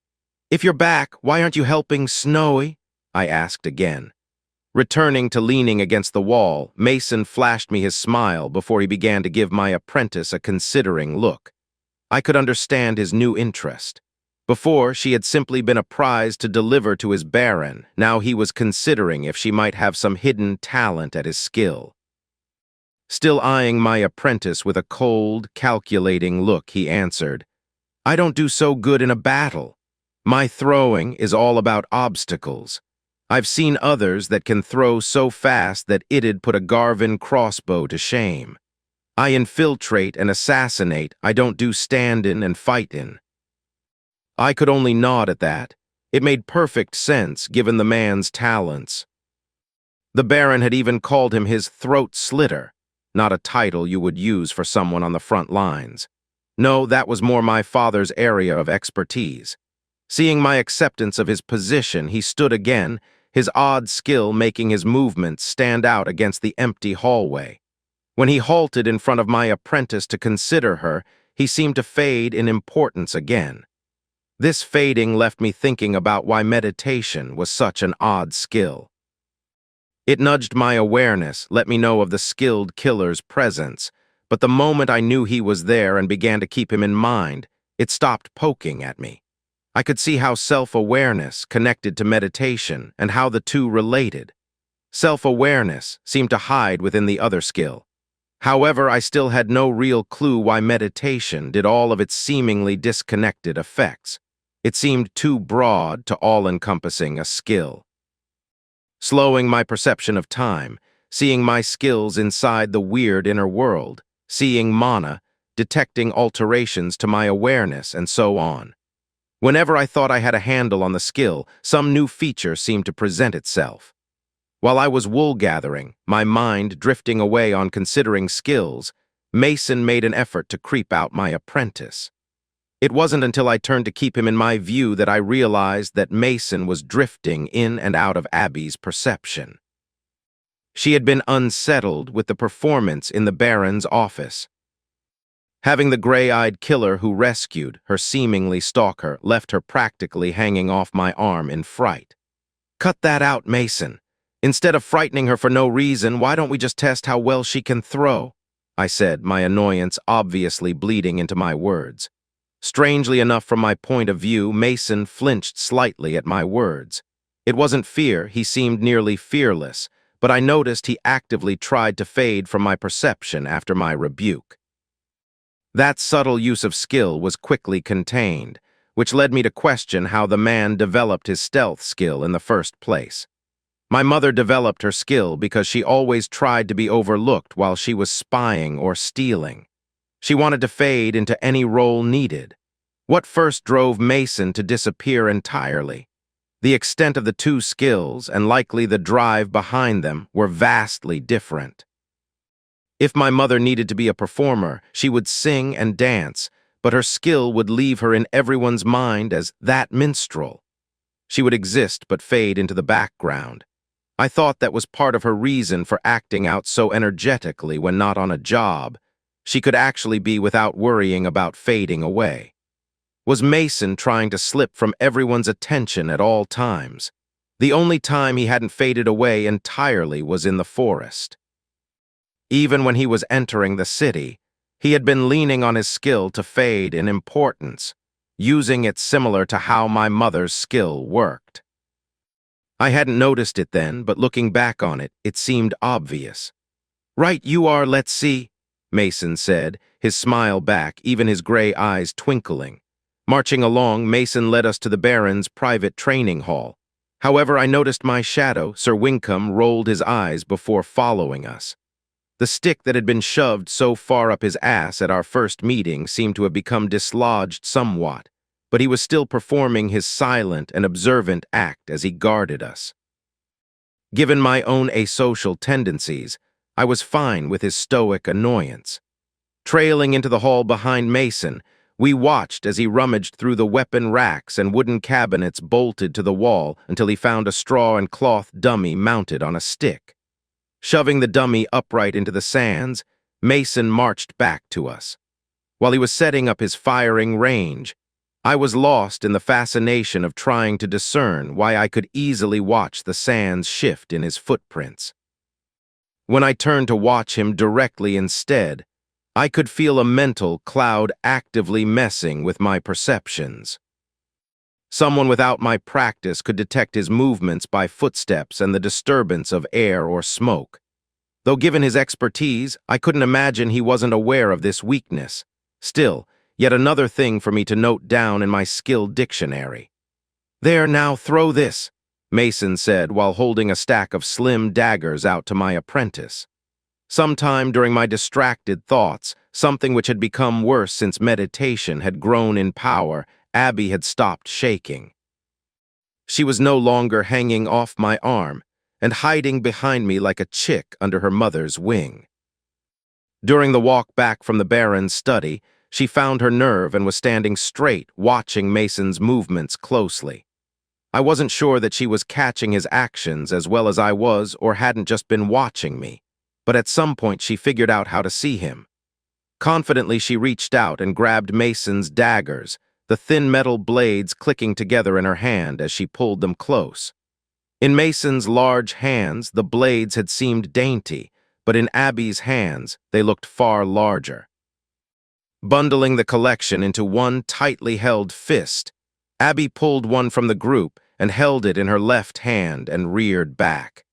"If you're back, why aren't you helping Snowy?" I asked again. Returning to leaning against the wall, Mason flashed me his smile before he began to give my apprentice a considering look. I could understand his new interest. Before, she had simply been a prize to deliver to his baron. Now he was considering if she might have some hidden talent at his skill. Still eyeing my apprentice with a cold, calculating look, he answered, "I don't do so good in a battle. My throwing is all about obstacles. I've seen others that can throw so fast that it'd put a Garvin crossbow to shame. I infiltrate and assassinate. I don't do stand-in and fight-in." I could only nod at that. It made perfect sense given the man's talents. The Baron had even called him his throat slitter, not a title you would use for someone on the front lines. No, that was more my father's area of expertise. Seeing my acceptance of his position, he stood again, his odd skill making his movements stand out against the empty hallway. When he halted in front of my apprentice to consider her, he seemed to fade in importance again. This fading left me thinking about why meditation was such an odd skill. It nudged my awareness, let me know of the skilled killer's presence, but the moment I knew he was there and began to keep him in mind, it stopped poking at me. I could see how self-awareness connected to meditation and how the two related. Self-awareness seemed to hide within the other skill. However, I still had no real clue why meditation did all of its seemingly disconnected effects. It seemed too broad to all-encompassing a skill. Slowing my perception of time, seeing my skills inside the weird inner world, seeing mana, detecting alterations to my awareness, and so on. Whenever I thought I had a handle on the skill, some new feature seemed to present itself. While I was wool-gathering, my mind drifting away on considering skills, Mason made an effort to creep out my apprentice. It wasn't until I turned to keep him in my view that I realized that Mason was drifting in and out of Abby's perception. She had been unsettled with the performance in the Baron's office. Having the gray-eyed killer who rescued her seemingly stalker left her practically hanging off my arm in fright. "Cut that out, Mason. Instead of frightening her for no reason, why don't we just test how well she can throw?" I said, my annoyance obviously bleeding into my words. Strangely enough, from my point of view, Mason flinched slightly at my words. It wasn't fear, he seemed nearly fearless, but I noticed he actively tried to fade from my perception after my rebuke. That subtle use of skill was quickly contained, which led me to question how the man developed his stealth skill in the first place. My mother developed her skill because she always tried to be overlooked while she was spying or stealing. She wanted to fade into any role needed. What first drove Mason to disappear entirely? The extent of the two skills, and likely the drive behind them, were vastly different. If my mother needed to be a performer, she would sing and dance, but her skill would leave her in everyone's mind as that minstrel. She would exist but fade into the background. I thought that was part of her reason for acting out so energetically when not on a job. She could actually be without worrying about fading away. Was Mason trying to slip from everyone's attention at all times? The only time he hadn't faded away entirely was in the forest. Even when he was entering the city, he had been leaning on his skill to fade in importance, using it similar to how my mother's skill worked. I hadn't noticed it then, but looking back on it, it seemed obvious. "Right you are, let's see," Mason said, his smile back, even his gray eyes twinkling. Marching along, Mason led us to the Baron's private training hall. However, I noticed my shadow, Sir Winkham, rolled his eyes before following us. The stick that had been shoved so far up his ass at our first meeting seemed to have become dislodged somewhat, but he was still performing his silent and observant act as he guarded us. Given my own asocial tendencies, I was fine with his stoic annoyance. Trailing into the hall behind Mason, we watched as he rummaged through the weapon racks and wooden cabinets bolted to the wall until he found a straw and cloth dummy mounted on a stick. Shoving the dummy upright into the sands, Mason marched back to us. While he was setting up his firing range, I was lost in the fascination of trying to discern why I could easily watch the sands shift in his footprints. When I turned to watch him directly instead, I could feel a mental cloud actively messing with my perceptions. Someone without my practice could detect his movements by footsteps and the disturbance of air or smoke. Though given his expertise, I couldn't imagine he wasn't aware of this weakness. Still, yet another thing for me to note down in my skill dictionary. "There, now throw this," Mason said while holding a stack of slim daggers out to my apprentice. Sometime during my distracted thoughts, something which had become worse since meditation had grown in power. Abby had stopped shaking. She was no longer hanging off my arm and hiding behind me like a chick under her mother's wing. During the walk back from the Baron's study, she found her nerve and was standing straight, watching Mason's movements closely. I wasn't sure that she was catching his actions as well as I was or hadn't just been watching me, but at some point she figured out how to see him. Confidently, she reached out and grabbed Mason's daggers, the thin metal blades clicking together in her hand as she pulled them close. In Mason's large hands, the blades had seemed dainty, but in Abby's hands, they looked far larger. Bundling the collection into one tightly held fist, Abby pulled one from the group and held it in her left hand and reared back.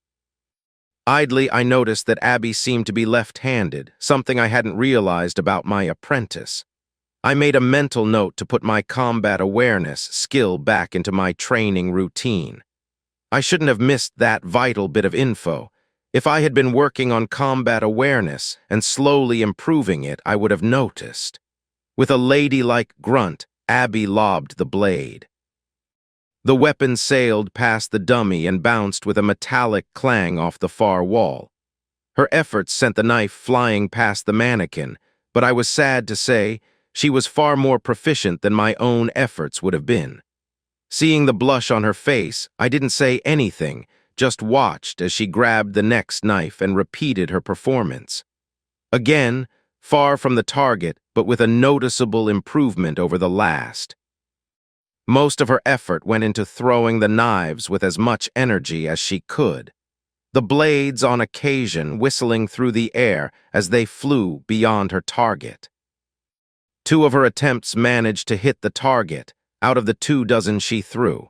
Idly, I noticed that Abby seemed to be left-handed, something I hadn't realized about my apprentice. I made a mental note to put my combat awareness skill back into my training routine. I shouldn't have missed that vital bit of info. If I had been working on combat awareness and slowly improving it, I would have noticed. With a ladylike grunt, Abby lobbed the blade. The weapon sailed past the dummy and bounced with a metallic clang off the far wall. Her efforts sent the knife flying past the mannequin, but I was sad to say she was far more proficient than my own efforts would have been. Seeing the blush on her face, I didn't say anything, just watched as she grabbed the next knife and repeated her performance. Again, far from the target, but with a noticeable improvement over the last. Most of her effort went into throwing the knives with as much energy as she could, the blades on occasion whistling through the air as they flew beyond her target. 2 of her attempts managed to hit the target, out of the 24 she threw.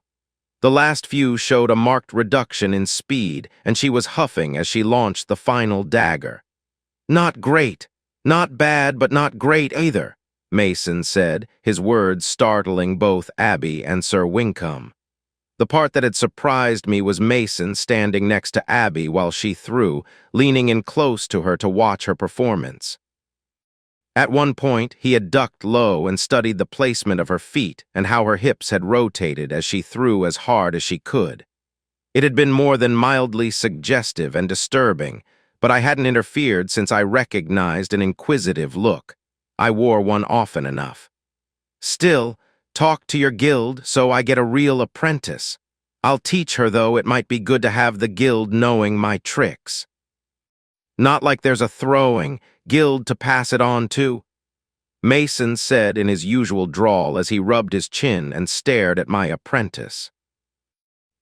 The last few showed a marked reduction in speed, and she was huffing as she launched the final dagger. "Not great. Not bad, but not great either," Mason said, his words startling both Abby and Sir Winkham. The part that had surprised me was Mason standing next to Abby while she threw, leaning in close to her to watch her performance. At one point, he had ducked low and studied the placement of her feet and how her hips had rotated as she threw as hard as she could. It had been more than mildly suggestive and disturbing, but I hadn't interfered since I recognized an inquisitive look. I wore one often enough. "Still, talk to your guild so I get a real apprentice. I'll teach her, though it might be good to have the guild knowing my tricks." "Not like there's a throwing guild to pass it on to," Mason said in his usual drawl as he rubbed his chin and stared at my apprentice.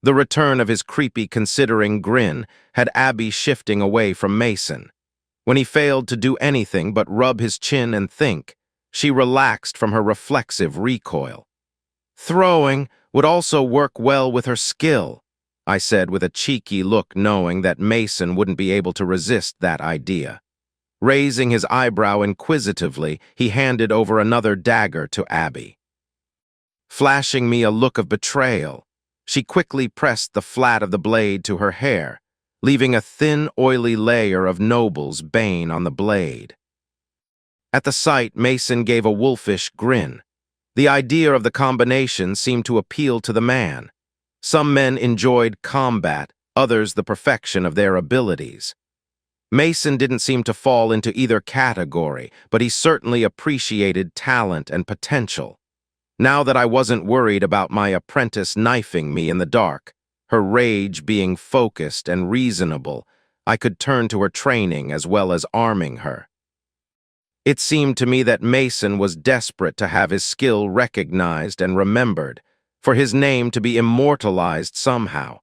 The return of his creepy considering grin had Abby shifting away from Mason. When he failed to do anything but rub his chin and think, she relaxed from her reflexive recoil. "Throwing would also work well with her skill," I said with a cheeky look, knowing that Mason wouldn't be able to resist that idea. Raising his eyebrow inquisitively, he handed over another dagger to Abby. flashing me a look of betrayal. She quickly pressed the flat of the blade to her hair, leaving a thin, oily layer of Noble's bane on the blade. At the sight, Mason gave a wolfish grin. The idea of the combination seemed to appeal to the man. Some men enjoyed combat, others the perfection of their abilities. Mason didn't seem to fall into either category, but he certainly appreciated talent and potential. Now that I wasn't worried about my apprentice knifing me in the dark, her rage being focused and reasonable, I could turn to her training as well as arming her. It seemed to me that Mason was desperate to have his skill recognized and remembered, for his name to be immortalized somehow.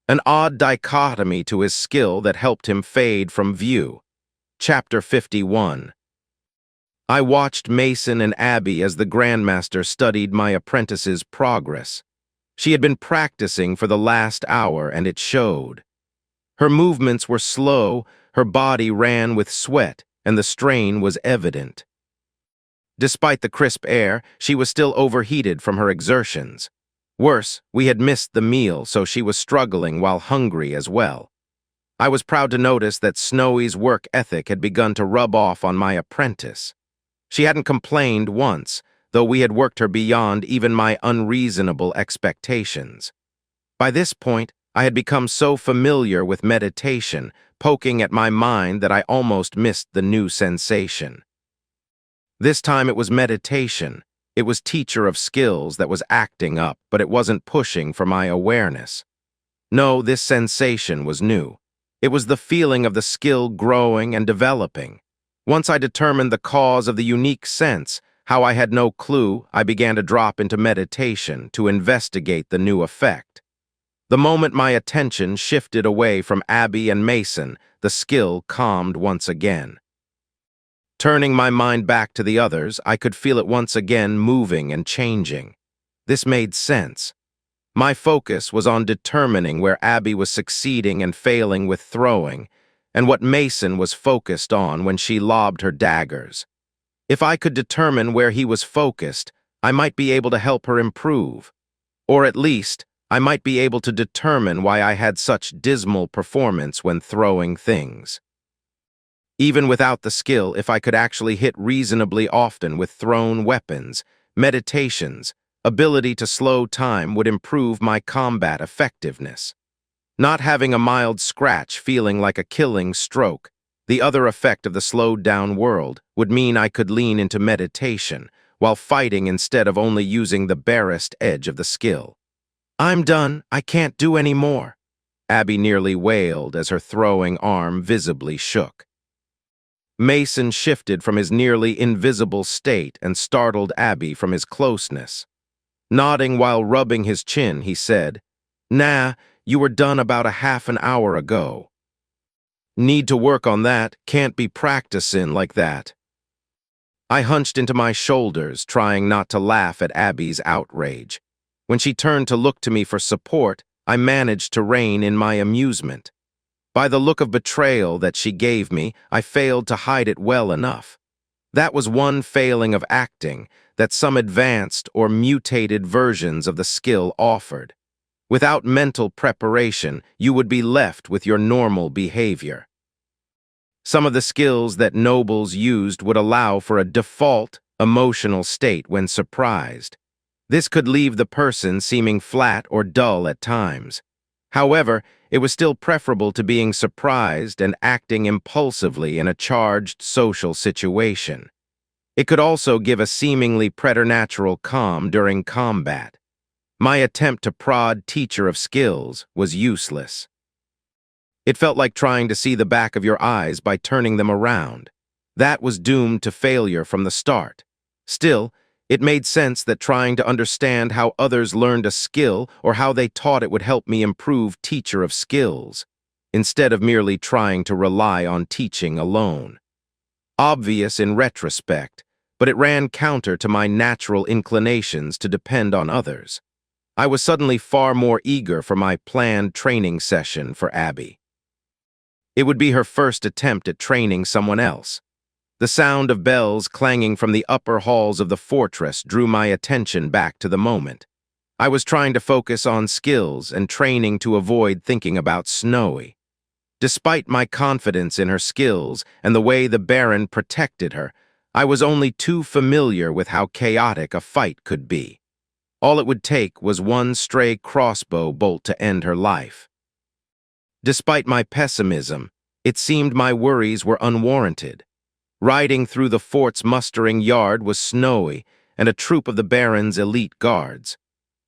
An odd dichotomy to his skill that helped him fade from view. Chapter 51. I watched Mason and Abby as the Grandmaster studied my apprentice's progress. She had been practicing for the last hour, and it showed. Her movements were slow, her body ran with sweat, and the strain was evident. Despite the crisp air, she was still overheated from her exertions. Worse, we had missed the meal, so she was struggling while hungry as well. I was proud to notice that Snowy's work ethic had begun to rub off on my apprentice. She hadn't complained once, though we had worked her beyond even my unreasonable expectations. By this point, I had become so familiar with meditation, poking at my mind, that I almost missed the new sensation. This time it was meditation. It was teacher of skills that was acting up, but it wasn't pushing for my awareness. No, this sensation was new. It was the feeling of the skill growing and developing. Once I determined the cause of the unique sense, how I had no clue, I began to drop into meditation to investigate the new effect. The moment my attention shifted away from Abby and Mason, the skill calmed once again. Turning my mind back to the others, I could feel it once again moving and changing. This made sense. My focus was on determining where Abby was succeeding and failing with throwing, and what Mason was focused on when she lobbed her daggers. If I could determine where he was focused, I might be able to help her improve. Or at least, I might be able to determine why I had such dismal performance when throwing things. Even without the skill, if I could actually hit reasonably often with thrown weapons, meditations, ability to slow time would improve my combat effectiveness. Not having a mild scratch feeling like a killing stroke, the other effect of the slowed-down world would mean I could lean into meditation while fighting instead of only using the barest edge of the skill. "I'm done. I can't do any more," Abby nearly wailed as her throwing arm visibly shook. Mason shifted from his nearly invisible state and startled Abby from his closeness. Nodding while rubbing his chin, he said, "Nah, you were done about a half an hour ago." "Need to work on that, can't be practicing like that." I hunched into my shoulders, trying not to laugh at Abby's outrage. When she turned to look to me for support, I managed to rein in my amusement. By the look of betrayal that she gave me, I failed to hide it well enough. That was one failing of acting that some advanced or mutated versions of the skill offered. Without mental preparation, you would be left with your normal behavior. Some of the skills that nobles used would allow for a default emotional state when surprised. This could leave the person seeming flat or dull at times. However, it was still preferable to being surprised and acting impulsively in a charged social situation. It could also give a seemingly preternatural calm during combat. My attempt to prod teacher of skills was useless. It felt like trying to see the back of your eyes by turning them around. That was doomed to failure from the start. Still, it made sense that trying to understand how others learned a skill or how they taught it would help me improve teacher of skills, instead of merely trying to rely on teaching alone. Obvious in retrospect, but it ran counter to my natural inclinations to depend on others. I was suddenly far more eager for my planned training session for Abby. It would be her first attempt at training someone else. The The sound of bells clanging from the upper halls of the fortress drew my attention back to the moment. I was trying to focus on skills and training to avoid thinking about Snowy. Despite my confidence in her skills and the way the Baron protected her, I was only too familiar with how chaotic a fight could be. All it would take was one stray crossbow bolt to end her life. Despite my pessimism, it seemed my worries were unwarranted. Riding through the fort's mustering yard was Snowy and a troop of the Baron's elite guards.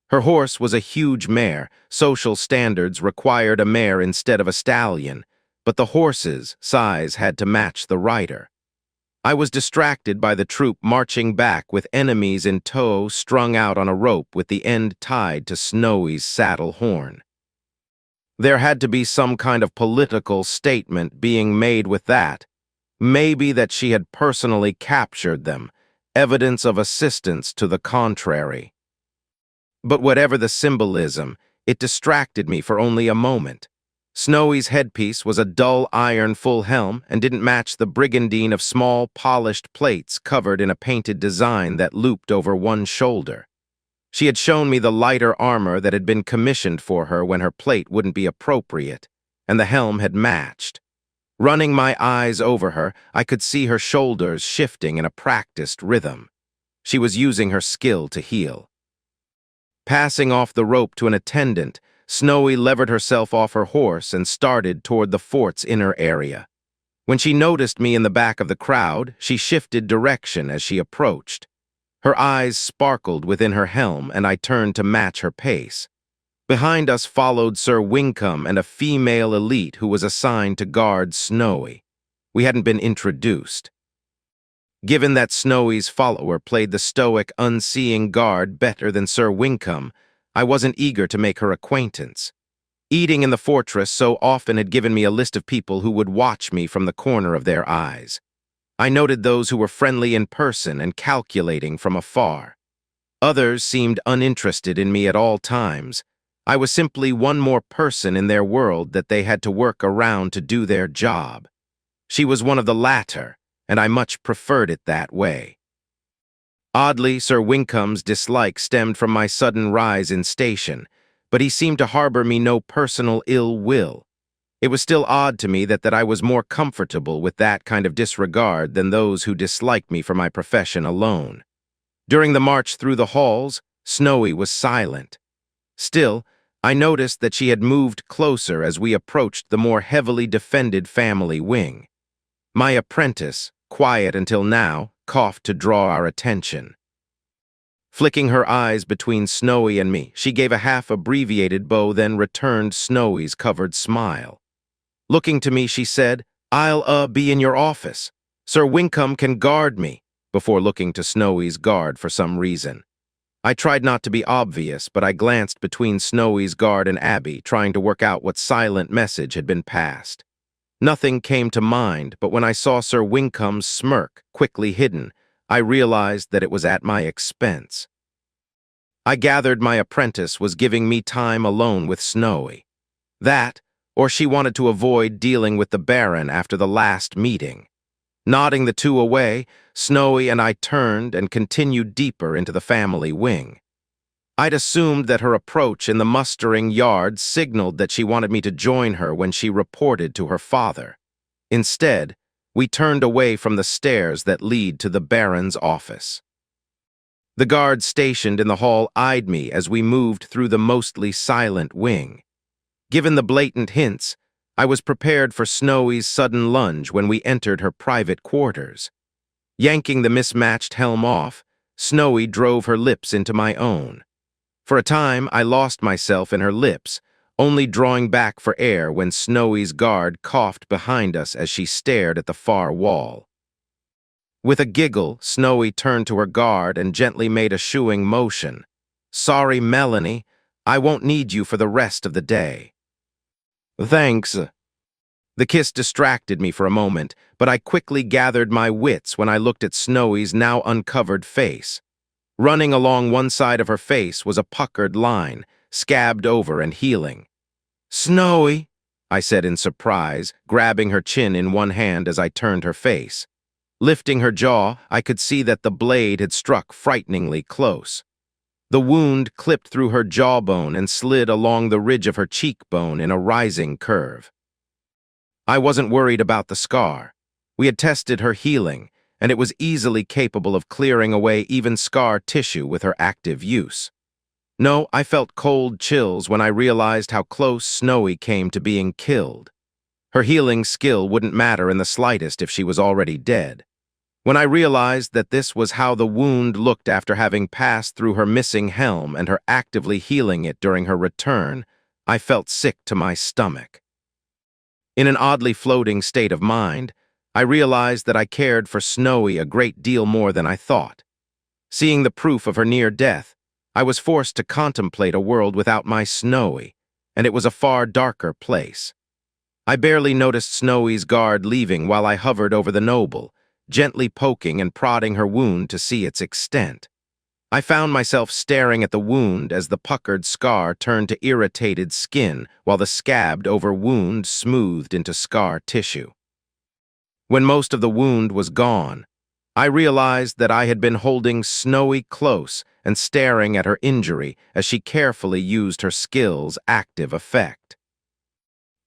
Her horse was a huge mare. Social standards required a mare instead of a stallion, but the horse's size had to match the rider. I was distracted by the troop marching back with enemies in tow strung out on a rope with the end tied to Snowy's saddle horn. There had to be some kind of political statement being made with that. Maybe that she had personally captured them, evidence of assistance to the contrary. But whatever the symbolism, it distracted me for only a moment. Snowy's headpiece was a dull iron full helm and didn't match the brigandine of small polished plates covered in a painted design that looped over one shoulder. She had shown me the lighter armor that had been commissioned for her when her plate wouldn't be appropriate, and the helm had matched. Running my eyes over her, I could see her shoulders shifting in a practiced rhythm. She was using her skill to heal. Passing off the rope to an attendant, Snowy levered herself off her horse and started toward the fort's inner area. When she noticed me in the back of the crowd, she shifted direction as she approached. Her eyes sparkled within her helm, and I turned to match her pace. Behind us followed Sir Wincombe and a female elite who was assigned to guard Snowy. We hadn't been introduced. Given that Snowy's follower played the stoic, unseeing guard better than Sir Wincombe, I wasn't eager to make her acquaintance. Eating in the fortress so often had given me a list of people who would watch me from the corner of their eyes. I noted those who were friendly in person and calculating from afar. Others seemed uninterested in me at all times. I was simply one more person in their world that they had to work around to do their job. She was one of the latter, and I much preferred it that way. Oddly, Sir Wincombe's dislike stemmed from my sudden rise in station, but he seemed to harbor me no personal ill will. It was still odd to me that I was more comfortable with that kind of disregard than those who disliked me for my profession alone. During the march through the halls, Snowy was silent. Still, I noticed that she had moved closer as we approached the more heavily defended family wing. My apprentice, quiet until now, coughed to draw our attention. Flicking her eyes between Snowy and me, she gave a half-abbreviated bow, then returned Snowy's covered smile. Looking to me, she said, "I'll be in your office. Sir Wincombe can guard me," before looking to Snowy's guard for some reason. I tried not to be obvious, but I glanced between Snowy's guard and Abby, trying to work out what silent message had been passed. Nothing came to mind, but when I saw Sir Wincombe's smirk, quickly hidden, I realized that it was at my expense. I gathered my apprentice was giving me time alone with Snowy. That, or she wanted to avoid dealing with the Baron after the last meeting. Nodding the two away, Snowy and I turned and continued deeper into the family wing. I'd assumed that her approach in the mustering yard signaled that she wanted me to join her when she reported to her father. Instead, we turned away from the stairs that lead to the Baron's office. The guards stationed in the hall eyed me as we moved through the mostly silent wing. Given the blatant hints, I was prepared for Snowy's sudden lunge when we entered her private quarters. Yanking the mismatched helm off, Snowy drove her lips into my own. For a time, I lost myself in her lips, only drawing back for air when Snowy's guard coughed behind us as she stared at the far wall. With a giggle, Snowy turned to her guard and gently made a shooing motion. "Sorry, Melanie, I won't need you for the rest of the day." "Thanks." The kiss distracted me for a moment, but I quickly gathered my wits when I looked at Snowy's now uncovered face. Running along one side of her face was a puckered line, scabbed over and healing. "Snowy," I said in surprise, grabbing her chin in one hand as I turned her face. Lifting her jaw, I could see that the blade had struck frighteningly close. The wound clipped through her jawbone and slid along the ridge of her cheekbone in a rising curve. I wasn't worried about the scar. We had tested her healing, and it was easily capable of clearing away even scar tissue with her active use. No, I felt cold chills when I realized how close Snowy came to being killed. Her healing skill wouldn't matter in the slightest if she was already dead. When I realized that this was how the wound looked after having passed through her missing helm and her actively healing it during her return, I felt sick to my stomach. In an oddly floating state of mind, I realized that I cared for Snowy a great deal more than I thought. Seeing the proof of her near death, I was forced to contemplate a world without my Snowy, and it was a far darker place. I barely noticed Snowy's guard leaving while I hovered over the noble, gently poking and prodding her wound to see its extent. I found myself staring at the wound as the puckered scar turned to irritated skin while the scabbed over wound smoothed into scar tissue. When most of the wound was gone, I realized that I had been holding Snowy close and staring at her injury as she carefully used her skill's active effect.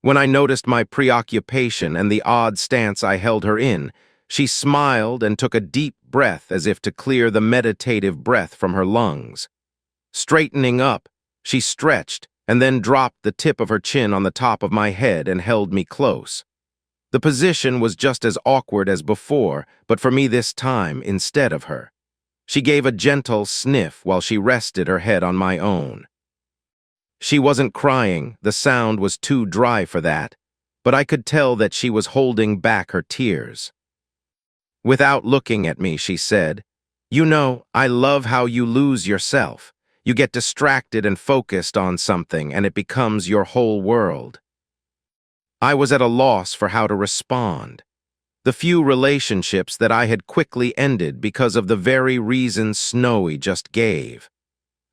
When I noticed my preoccupation and the odd stance I held her in, she smiled and took a deep breath as if to clear the meditative breath from her lungs. Straightening up, she stretched and then dropped the tip of her chin on the top of my head and held me close. The position was just as awkward as before, but for me this time instead of her. She gave a gentle sniff while she rested her head on my own. She wasn't crying, the sound was too dry for that, but I could tell that she was holding back her tears. Without looking at me, she said, "You know, I love how you lose yourself. You get distracted and focused on something, and it becomes your whole world." I was at a loss for how to respond. The few relationships that I had quickly ended because of the very reason Snowy just gave.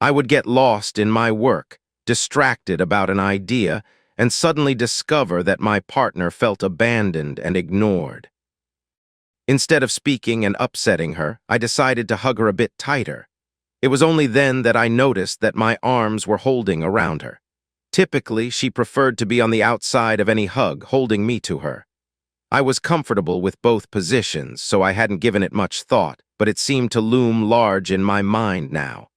I would get lost in my work, distracted about an idea, and suddenly discover that my partner felt abandoned and ignored. Instead of speaking and upsetting her, I decided to hug her a bit tighter. It was only then that I noticed that my arms were holding around her. Typically, she preferred to be on the outside of any hug, holding me to her. I was comfortable with both positions, so I hadn't given it much thought, but it seemed to loom large in my mind now.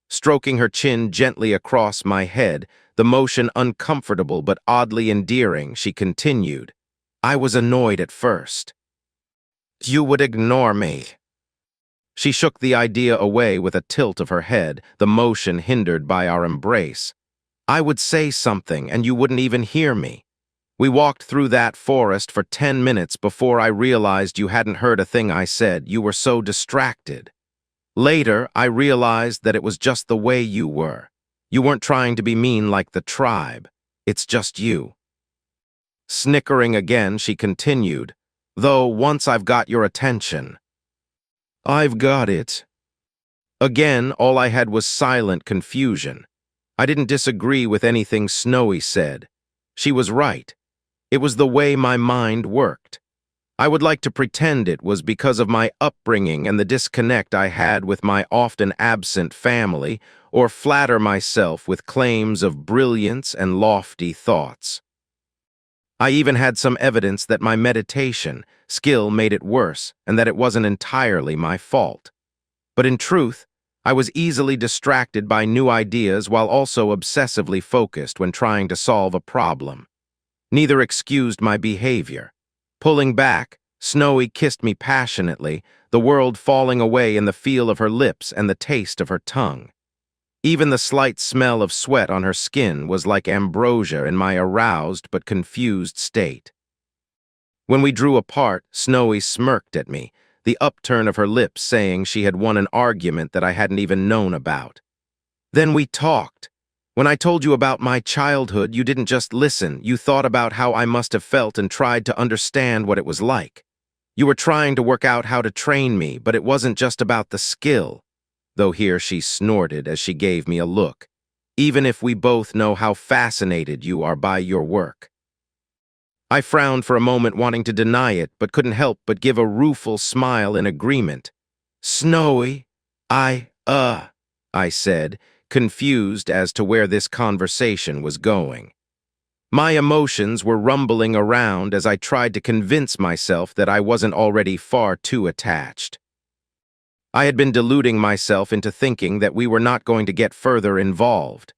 Stroking her chin gently across my head, the motion uncomfortable but oddly endearing, she continued. I was annoyed at first. "You would ignore me." She shook the idea away with a tilt of her head, the motion hindered by our embrace. "I would say something, and you wouldn't even hear me. We walked through that forest for 10 minutes before I realized you hadn't heard a thing I said. You were so distracted. Later, I realized that it was just the way you were. You weren't trying to be mean like the tribe. It's just you." Snickering again, she continued, "Though once I've got your attention." "I've got it." Again, all I had was silent confusion. I didn't disagree with anything Snowy said. She was right. It was the way my mind worked. I would like to pretend it was because of my upbringing and the disconnect I had with my often absent family, or flatter myself with claims of brilliance and lofty thoughts. I even had some evidence that my meditation skill made it worse and that it wasn't entirely my fault. But in truth, I was easily distracted by new ideas while also obsessively focused when trying to solve a problem. Neither excused my behavior. Pulling back, Snowy kissed me passionately, the world falling away in the feel of her lips and the taste of her tongue. Even the slight smell of sweat on her skin was like ambrosia in my aroused but confused state. When we drew apart, Snowy smirked at me, the upturn of her lips saying she had won an argument that I hadn't even known about. "Then we talked. When I told you about my childhood, you didn't just listen, you thought about how I must have felt and tried to understand what it was like. You were trying to work out how to train me, but it wasn't just about the skill." Though here she snorted as she gave me a look. "Even if we both know how fascinated you are by your work." I frowned for a moment, wanting to deny it, but couldn't help but give a rueful smile in agreement. Snowy, I said, confused as to where this conversation was going. My emotions were rumbling around as I tried to convince myself that I wasn't already far too attached. I had been deluding myself into thinking that we were not going to get further involved.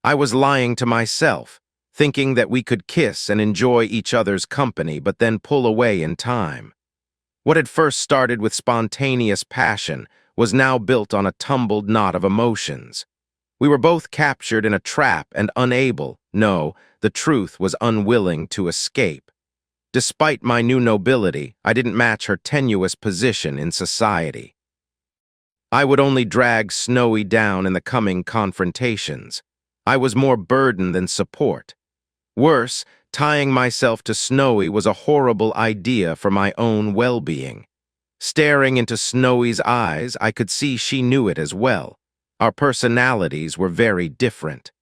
I was lying to myself, thinking that we could kiss and enjoy each other's company but then pull away in time. What had first started with spontaneous passion was now built on a tumbled knot of emotions. We were both captured in a trap and unable, no, the truth was unwilling to escape. Despite my new nobility, I didn't match her tenuous position in society. I would only drag Snowy down in the coming confrontations. I was more burden than support. Worse, tying myself to Snowy was a horrible idea for my own well-being. Staring into Snowy's eyes, I could see she knew it as well. Our personalities were very different.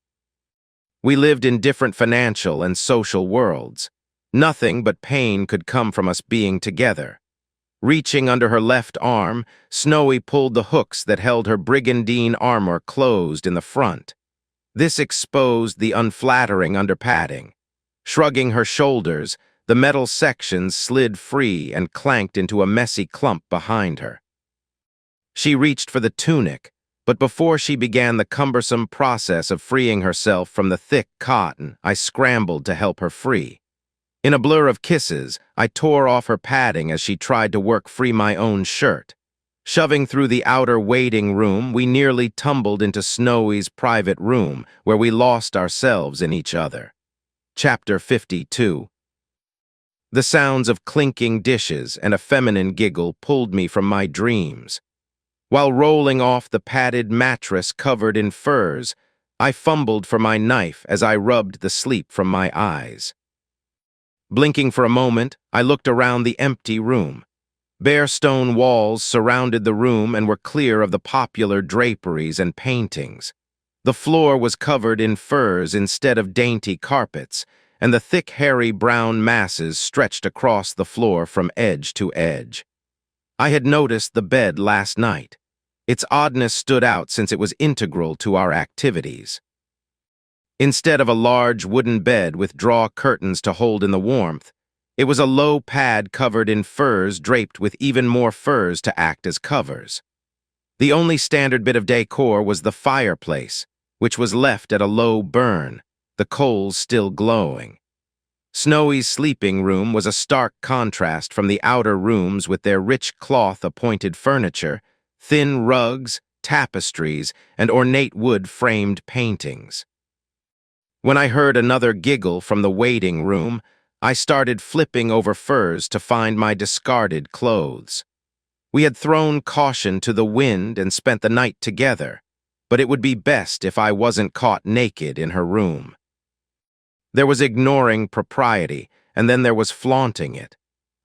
We lived in different financial and social worlds. Nothing but pain could come from us being together. Reaching under her left arm, Snowy pulled the hooks that held her brigandine armor closed in the front. This exposed the unflattering underpadding. Shrugging her shoulders, the metal sections slid free and clanked into a messy clump behind her. She reached for the tunic, but before she began the cumbersome process of freeing herself from the thick cotton, I scrambled to help her free. In a blur of kisses, I tore off her padding as she tried to work free my own shirt. Shoving through the outer waiting room, we nearly tumbled into Snowy's private room, where we lost ourselves in each other. Chapter 52. The sounds of clinking dishes and a feminine giggle pulled me from my dreams. While rolling off the padded mattress covered in furs, I fumbled for my knife as I rubbed the sleep from my eyes. Blinking for a moment, I looked around the empty room. Bare stone walls surrounded the room and were clear of the popular draperies and paintings. The floor was covered in furs instead of dainty carpets, and the thick, hairy brown masses stretched across the floor from edge to edge. I had noticed the bed last night. Its oddness stood out since it was integral to our activities. Instead of a large wooden bed with draw curtains to hold in the warmth, it was a low pad covered in furs draped with even more furs to act as covers. The only standard bit of decor was the fireplace, which was left at a low burn, the coals still glowing. Snowy's sleeping room was a stark contrast from the outer rooms with their rich cloth-appointed furniture, thin rugs, tapestries, and ornate wood-framed paintings. When I heard another giggle from the waiting room, I started flipping over furs to find my discarded clothes. We had thrown caution to the wind and spent the night together, but it would be best if I wasn't caught naked in her room. There was ignoring propriety, and then there was flaunting it.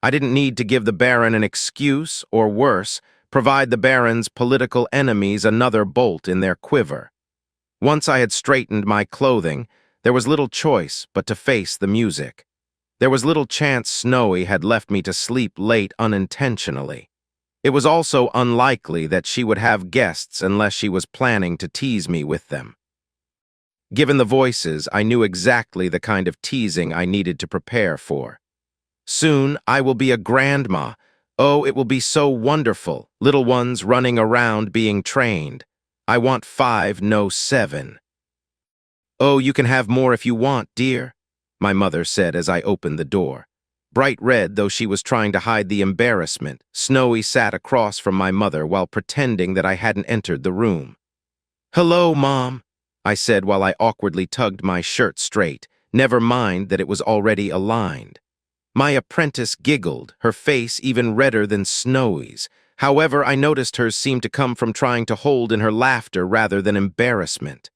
I didn't need to give the Baron an excuse, or worse, provide the Baron's political enemies another bolt in their quiver. Once I had straightened my clothing, there was little choice but to face the music. There was little chance Snowy had left me to sleep late unintentionally. It was also unlikely that she would have guests unless she was planning to tease me with them. Given the voices, I knew exactly the kind of teasing I needed to prepare for. Soon I will be a grandma. Oh, it will be so wonderful, little ones running around being trained. I want 5, no 7. Oh, you can have more if you want, dear, my mother said as I opened the door. Bright red, though she was trying to hide the embarrassment, Snowy sat across from my mother while pretending that I hadn't entered the room. Hello, Mom, I said while I awkwardly tugged my shirt straight, never mind that it was already aligned. My apprentice giggled, her face even redder than Snowy's. However, I noticed hers seemed to come from trying to hold in her laughter rather than embarrassment.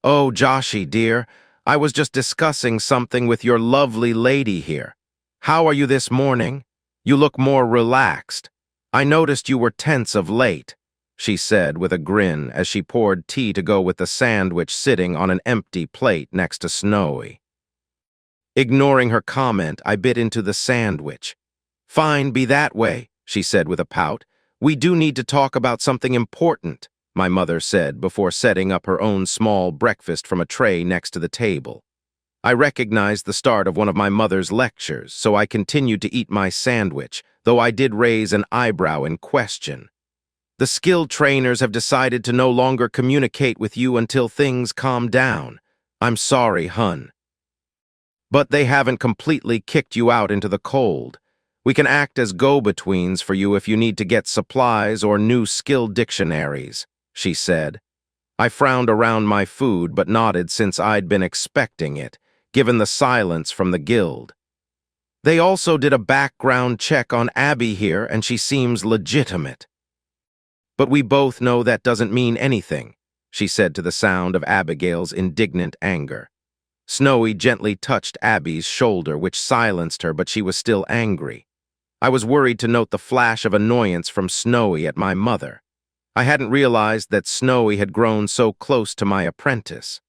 Oh, Joshie, dear, I was just discussing something with your lovely lady here. How are you this morning? You look more relaxed. I noticed you were tense of late, she said with a grin as she poured tea to go with the sandwich sitting on an empty plate next to Snowy. Ignoring her comment, I bit into the sandwich. "Fine, be that way," she said with a pout. "We do need to talk about something important," my mother said before setting up her own small breakfast from a tray next to the table. I recognized the start of one of my mother's lectures, so I continued to eat my sandwich, though I did raise an eyebrow in question. "The skilled trainers have decided to no longer communicate with you until things calm down. I'm sorry, hun. But they haven't completely kicked you out into the cold. We can act as go-betweens for you if you need to get supplies or new skill dictionaries," she said. I frowned around my food but nodded since I'd been expecting it, given the silence from the guild. "They also did a background check on Abby here and she seems legitimate." "But we both know that doesn't mean anything," she said to the sound of Abigail's indignant anger. Snowy gently touched Abby's shoulder, which silenced her, but she was still angry. I was worried to note the flash of annoyance from Snowy at my mother. I hadn't realized that Snowy had grown so close to my apprentice.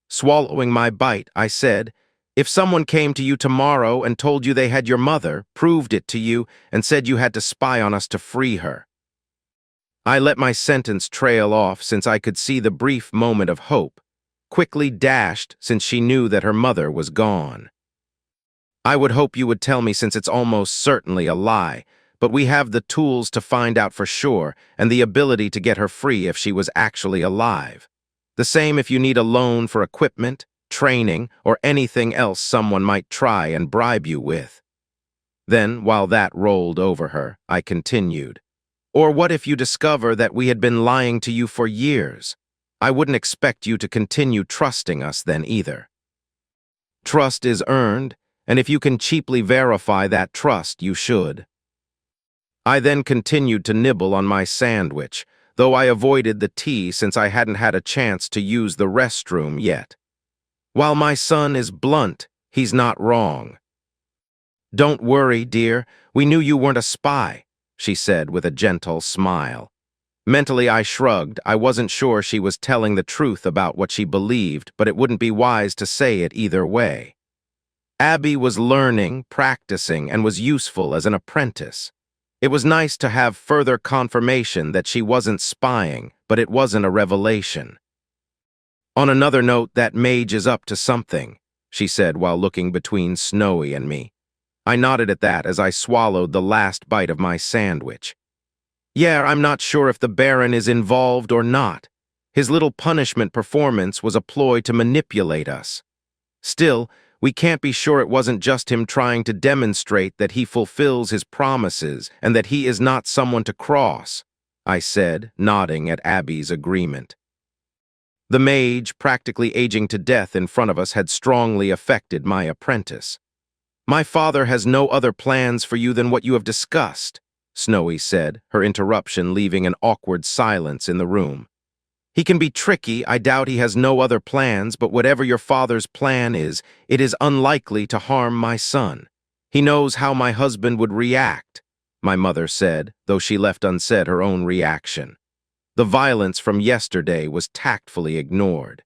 Swallowing my bite, I said, "If someone came to you tomorrow and told you they had your mother, proved it to you, and said you had to spy on us to free her." I let my sentence trail off since I could see the brief moment of hope, quickly dashed since she knew that her mother was gone. "I would hope you would tell me since it's almost certainly a lie, but we have the tools to find out for sure and the ability to get her free if she was actually alive. The same if you need a loan for equipment, training, or anything else someone might try and bribe you with." Then, while that rolled over her, I continued, "Or what if you discover that we had been lying to you for years? I wouldn't expect you to continue trusting us then either. Trust is earned, and if you can cheaply verify that trust, you should." I then continued to nibble on my sandwich, though I avoided the tea since I hadn't had a chance to use the restroom yet. "While my son is blunt, he's not wrong." "Don't worry, dear, we knew you weren't a spy," she said with a gentle smile. Mentally, I shrugged. I wasn't sure she was telling the truth about what she believed, but it wouldn't be wise to say it either way. Abby was learning, practicing, and was useful as an apprentice. It was nice to have further confirmation that she wasn't spying, but it wasn't a revelation. "On another note, that Mage is up to something," she said while looking between Snowy and me. I nodded at that as I swallowed the last bite of my sandwich. "Yeah, I'm not sure if the Baron is involved or not. His little punishment performance was a ploy to manipulate us. Still, we can't be sure it wasn't just him trying to demonstrate that he fulfills his promises and that he is not someone to cross," I said, nodding at Abby's agreement. The Mage, practically aging to death in front of us, had strongly affected my apprentice. "My father has no other plans for you than what you have discussed," Snowy said, her interruption leaving an awkward silence in the room. "He can be tricky. I doubt he has no other plans, but whatever your father's plan is, it is unlikely to harm my son. He knows how my husband would react," my mother said, though she left unsaid her own reaction. The violence from yesterday was tactfully ignored.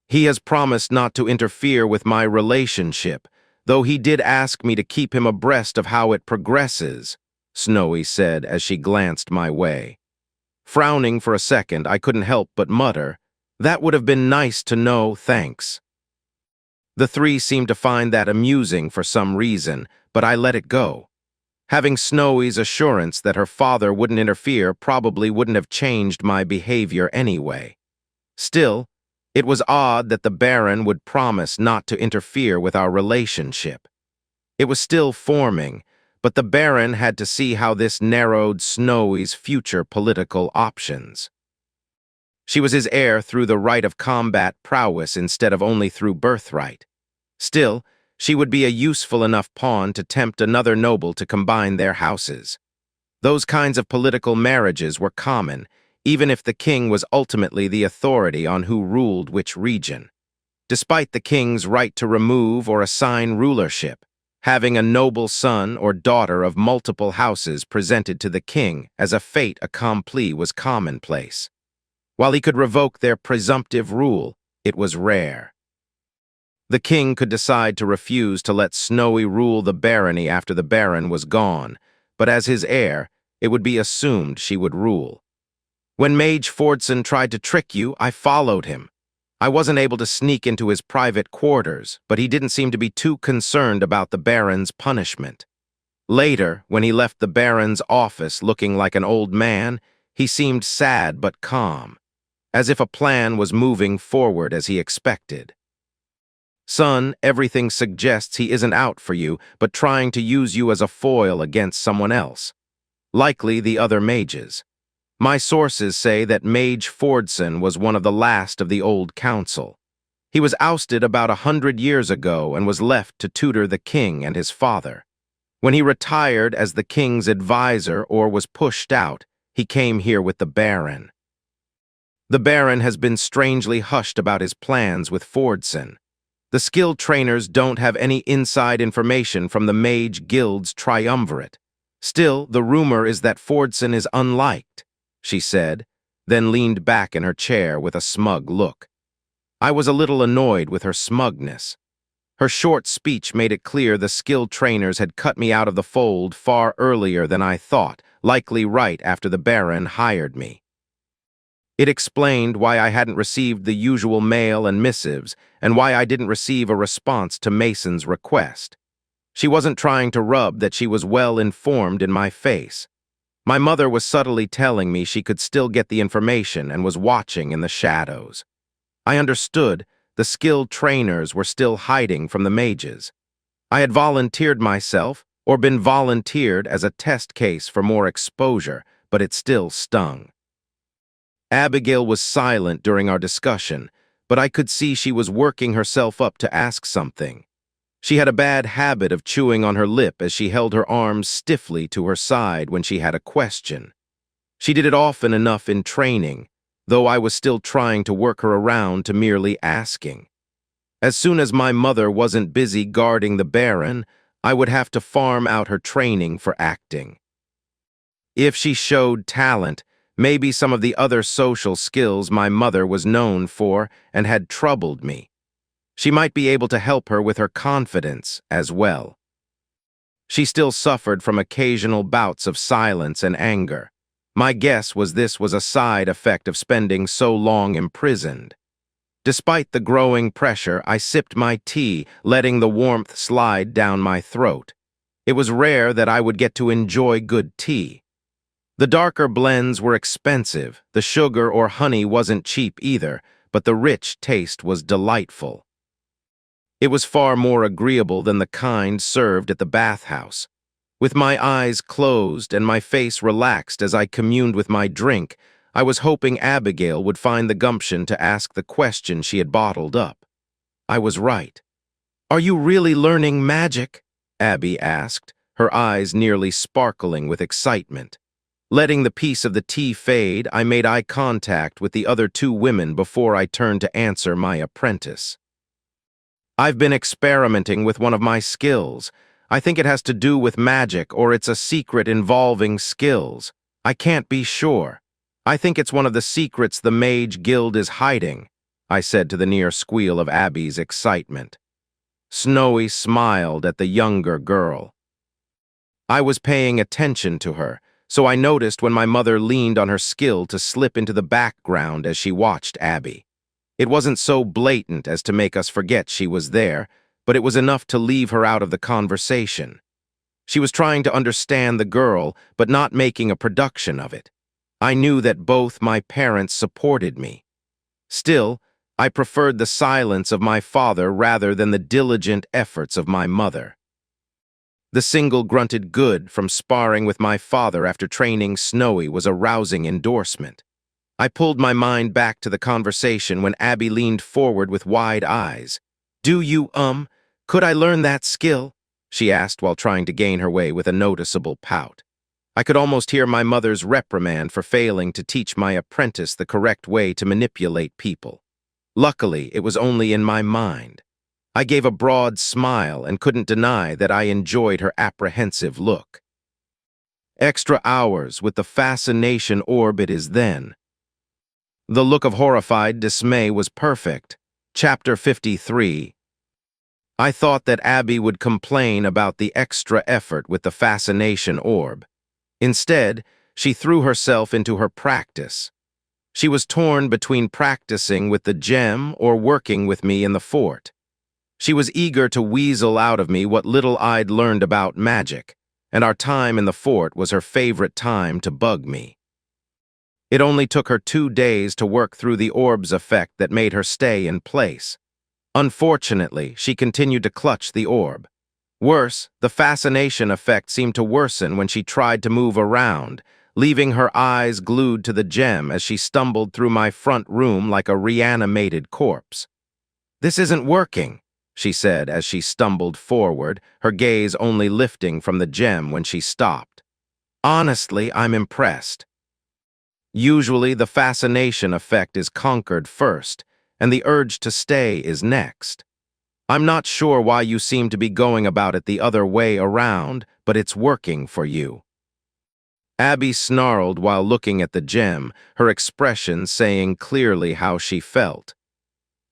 "He has promised not to interfere with my relationship, though he did ask me to keep him abreast of how it progresses," Snowy said as she glanced my way. Frowning for a second, I couldn't help but mutter, "That would have been nice to know, thanks." The three seemed to find that amusing for some reason, but I let it go. Having Snowy's assurance that her father wouldn't interfere probably wouldn't have changed my behavior anyway. Still, it was odd that the Baron would promise not to interfere with our relationship. It was still forming, but the Baron had to see how this narrowed Snowy's future political options. She was his heir through the right of combat prowess instead of only through birthright. Still, she would be a useful enough pawn to tempt another noble to combine their houses. Those kinds of political marriages were common, even if the king was ultimately the authority on who ruled which region. Despite the king's right to remove or assign rulership, having a noble son or daughter of multiple houses presented to the king as a fait accompli was commonplace. While he could revoke their presumptive rule, it was rare. The king could decide to refuse to let Snowy rule the barony after the baron was gone, but as his heir, it would be assumed she would rule. When Mage Fordson tried to trick you, I followed him. I wasn't able to sneak into his private quarters, but he didn't seem to be too concerned about the baron's punishment. Later, when he left the baron's office looking like an old man, he seemed sad but calm, as if a plan was moving forward as he expected. Son, everything suggests he isn't out for you, but trying to use you as a foil against someone else. Likely the other mages. My sources say that Mage Fordson was one of the last of the old council. He was ousted about 100 years ago and was left to tutor the king and his father. When he retired as the king's advisor or was pushed out, he came here with the baron. The baron has been strangely hushed about his plans with Fordson. The skilled trainers don't have any inside information from the Mage Guild's triumvirate. Still, the rumor is that Fordson is unliked, she said, then leaned back in her chair with a smug look. I was a little annoyed with her smugness. Her short speech made it clear the skilled trainers had cut me out of the fold far earlier than I thought, likely right after the baron hired me. It explained why I hadn't received the usual mail and missives, and why I didn't receive a response to Mason's request. She wasn't trying to rub that she was well informed in my face. My mother was subtly telling me she could still get the information and was watching in the shadows. I understood the skilled trainers were still hiding from the mages. I had volunteered myself, or been volunteered as a test case for more exposure, but it still stung. Abigail was silent during our discussion, but I could see she was working herself up to ask something. She had a bad habit of chewing on her lip as she held her arms stiffly to her side when she had a question. She did it often enough in training, though I was still trying to work her around to merely asking. As soon as my mother wasn't busy guarding the baron, I would have to farm out her training for acting. If she showed talent, maybe some of the other social skills my mother was known for and had troubled me. She might be able to help her with her confidence as well. She still suffered from occasional bouts of silence and anger. My guess was this was a side effect of spending so long imprisoned. Despite the growing pressure, I sipped my tea, letting the warmth slide down my throat. It was rare that I would get to enjoy good tea. The darker blends were expensive, the sugar or honey wasn't cheap either, but the rich taste was delightful. It was far more agreeable than the kind served at the bathhouse. With my eyes closed and my face relaxed as I communed with my drink, I was hoping Abigail would find the gumption to ask the question she had bottled up. I was right. "Are you really learning magic?" Abby asked, her eyes nearly sparkling with excitement. Letting the piece of the tea fade, I made eye contact with the other two women before I turned to answer my apprentice. "I've been experimenting with one of my skills. I think it has to do with magic, or it's a secret involving skills. I can't be sure. I think it's one of the secrets the Mage Guild is hiding," I said to the near squeal of Abby's excitement. Snowy smiled at the younger girl. I was paying attention to her, so I noticed when my mother leaned on her skill to slip into the background as she watched Abby. It wasn't so blatant as to make us forget she was there, but it was enough to leave her out of the conversation. She was trying to understand the girl, but not making a production of it. I knew that both my parents supported me. Still, I preferred the silence of my father rather than the diligent efforts of my mother. The single grunted good from sparring with my father after training Snowy was a rousing endorsement. I pulled my mind back to the conversation when Abby leaned forward with wide eyes. Could I learn that skill?" she asked while trying to gain her way with a noticeable pout. I could almost hear my mother's reprimand for failing to teach my apprentice the correct way to manipulate people. Luckily, it was only in my mind. I gave a broad smile and couldn't deny that I enjoyed her apprehensive look. Extra hours with the fascination orb it is then. The look of horrified dismay was perfect. Chapter 53. I thought that Abby would complain about the extra effort with the fascination orb. Instead, she threw herself into her practice. She was torn between practicing with the gem or working with me in the fort. She was eager to weasel out of me what little I'd learned about magic, and our time in the fort was her favorite time to bug me. It only took her 2 days to work through the orb's effect that made her stay in place. Unfortunately, she continued to clutch the orb. Worse, the fascination effect seemed to worsen when she tried to move around, leaving her eyes glued to the gem as she stumbled through my front room like a reanimated corpse. "This isn't working," she said as she stumbled forward, her gaze only lifting from the gem when she stopped. "Honestly, I'm impressed." Usually, the fascination effect is conquered first, and the urge to stay is next. "I'm not sure why you seem to be going about it the other way around, but it's working for you." Abby snarled while looking at the gem, her expression saying clearly how she felt.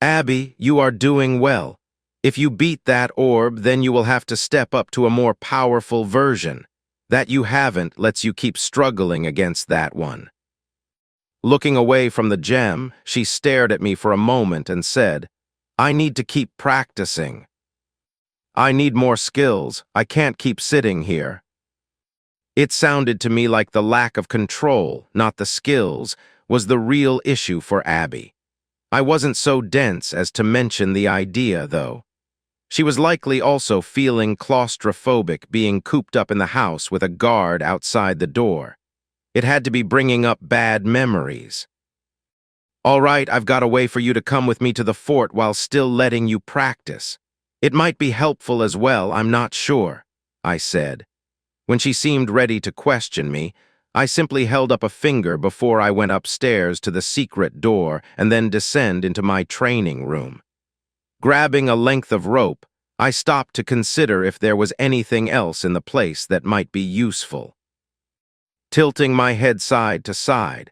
"Abby, you are doing well. If you beat that orb, then you will have to step up to a more powerful version. That you haven't lets you keep struggling against that one." Looking away from the gem, she stared at me for a moment and said, "I need to keep practicing. I need more skills. I can't keep sitting here." It sounded to me like the lack of control, not the skills, was the real issue for Abby. I wasn't so dense as to mention the idea, though. She was likely also feeling claustrophobic being cooped up in the house with a guard outside the door. It had to be bringing up bad memories. "All right, I've got a way for you to come with me to the fort while still letting you practice. It might be helpful as well, I'm not sure," I said. When she seemed ready to question me, I simply held up a finger before I went upstairs to the secret door and then descend into my training room. Grabbing a length of rope, I stopped to consider if there was anything else in the place that might be useful. Tilting my head side to side,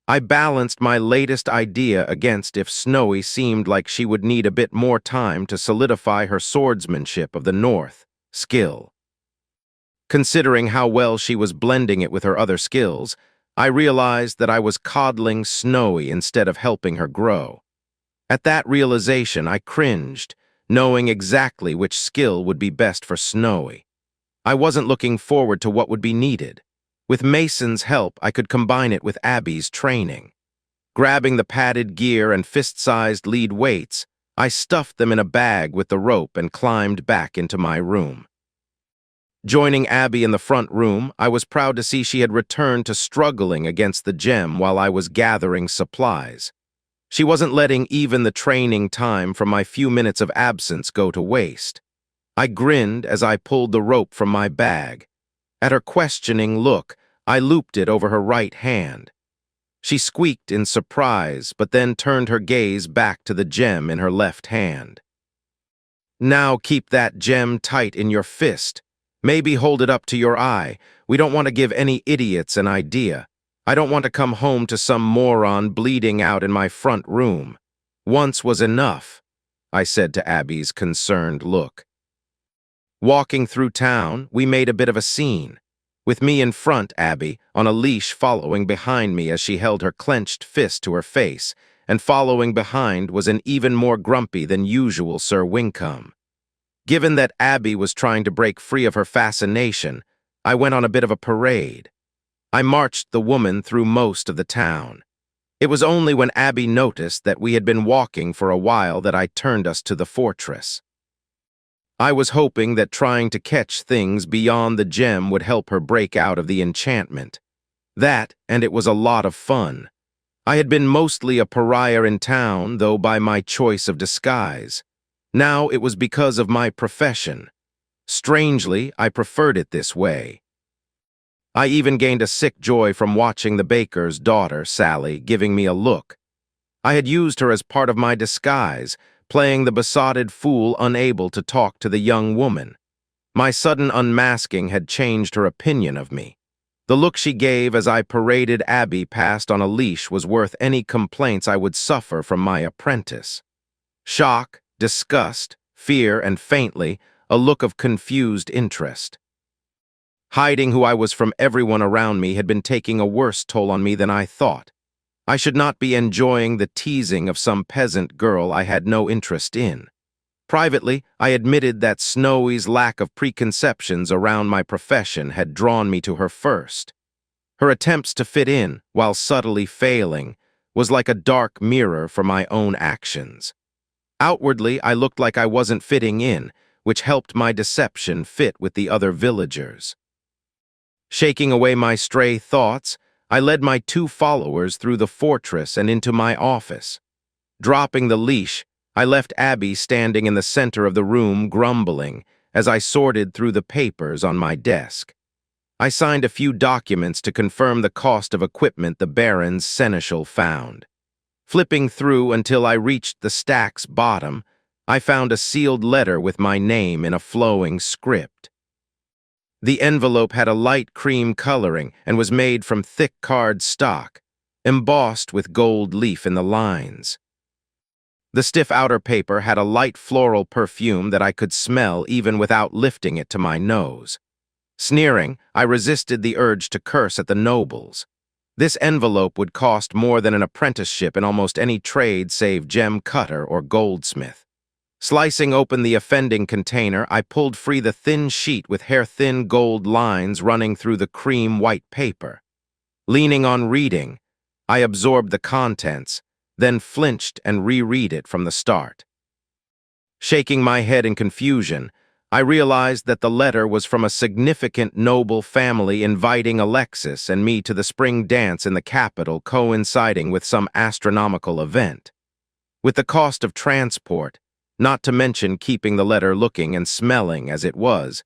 I balanced my latest idea against if Snowy seemed like she would need a bit more time to solidify her swordsmanship of the North skill. Considering how well she was blending it with her other skills, I realized that I was coddling Snowy instead of helping her grow. At that realization, I cringed, knowing exactly which skill would be best for Snowy. I wasn't looking forward to what would be needed. With Mason's help, I could combine it with Abby's training. Grabbing the padded gear and fist-sized lead weights, I stuffed them in a bag with the rope and climbed back into my room. Joining Abby in the front room, I was proud to see she had returned to struggling against the gem while I was gathering supplies. She wasn't letting even the training time from my few minutes of absence go to waste. I grinned as I pulled the rope from my bag. At her questioning look, I looped it over her right hand. She squeaked in surprise, but then turned her gaze back to the gem in her left hand. "Now keep that gem tight in your fist. Maybe hold it up to your eye. We don't want to give any idiots an idea. I don't want to come home to some moron bleeding out in my front room. Once was enough," I said to Abby's concerned look. Walking through town, we made a bit of a scene, with me in front, Abby, on a leash following behind me as she held her clenched fist to her face, and following behind was an even more grumpy than usual Sir Wincombe. Given that Abby was trying to break free of her fascination, I went on a bit of a parade. I marched the woman through most of the town. It was only when Abby noticed that we had been walking for a while that I turned us to the fortress. I was hoping that trying to catch things beyond the gem would help her break out of the enchantment. That, and it was a lot of fun. I had been mostly a pariah in town, though by my choice of disguise. Now it was because of my profession. Strangely, I preferred it this way. I even gained a sick joy from watching the baker's daughter, Sally, giving me a look. I had used her as part of my disguise, playing the besotted fool unable to talk to the young woman. My sudden unmasking had changed her opinion of me. The look she gave as I paraded Abby past on a leash was worth any complaints I would suffer from my apprentice. Shock, disgust, fear, and faintly, a look of confused interest. Hiding who I was from everyone around me had been taking a worse toll on me than I thought. I should not be enjoying the teasing of some peasant girl I had no interest in. Privately, I admitted that Snowy's lack of preconceptions around my profession had drawn me to her first. Her attempts to fit in, while subtly failing, was like a dark mirror for my own actions. Outwardly, I looked like I wasn't fitting in, which helped my deception fit with the other villagers. Shaking away my stray thoughts, I led my 2 followers through the fortress and into my office. Dropping the leash, I left Abby standing in the center of the room grumbling as I sorted through the papers on my desk. I signed a few documents to confirm the cost of equipment the Baron's seneschal found. Flipping through until I reached the stack's bottom, I found a sealed letter with my name in a flowing script. The envelope had a light cream coloring and was made from thick card stock, embossed with gold leaf in the lines. The stiff outer paper had a light floral perfume that I could smell even without lifting it to my nose. Sneering, I resisted the urge to curse at the nobles. This envelope would cost more than an apprenticeship in almost any trade save gem cutter or goldsmith. Slicing open the offending container, I pulled free the thin sheet with hair-thin gold lines running through the cream-white paper. Leaning on reading, I absorbed the contents, then flinched and reread it from the start. Shaking my head in confusion, I realized that the letter was from a significant noble family inviting Alexis and me to the spring dance in the capital coinciding with some astronomical event. With the cost of transport, not to mention keeping the letter looking and smelling as it was,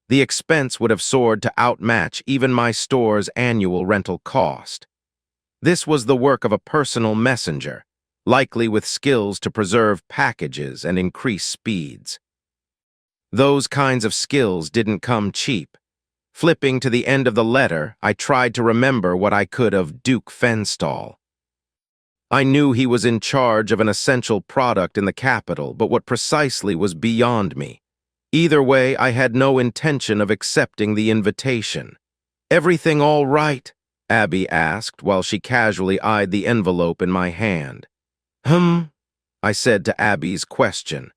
the expense would have soared to outmatch even my store's annual rental cost. This was the work of a personal messenger, likely with skills to preserve packages and increase speeds. Those kinds of skills didn't come cheap. Flipping to the end of the letter, I tried to remember what I could of Duke Fenstall. I knew he was in charge of an essential product in the capital, but what precisely was beyond me. Either way, I had no intention of accepting the invitation. "Everything all right?" Abby asked while she casually eyed the envelope in my hand. I said to Abby's question.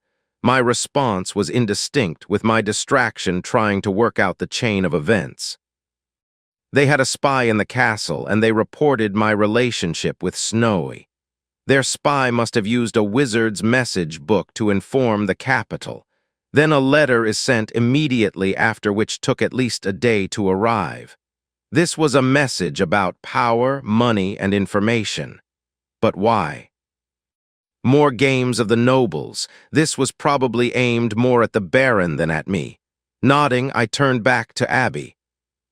My response was indistinct, with my distraction trying to work out the chain of events. They had a spy in the castle, and they reported my relationship with Snowy. Their spy must have used a wizard's message book to inform the capital. Then a letter is sent immediately after, which took at least a day to arrive. This was a message about power, money, and information. But why? More games of the nobles. This was probably aimed more at the Baron than at me. Nodding, I turned back to Abby.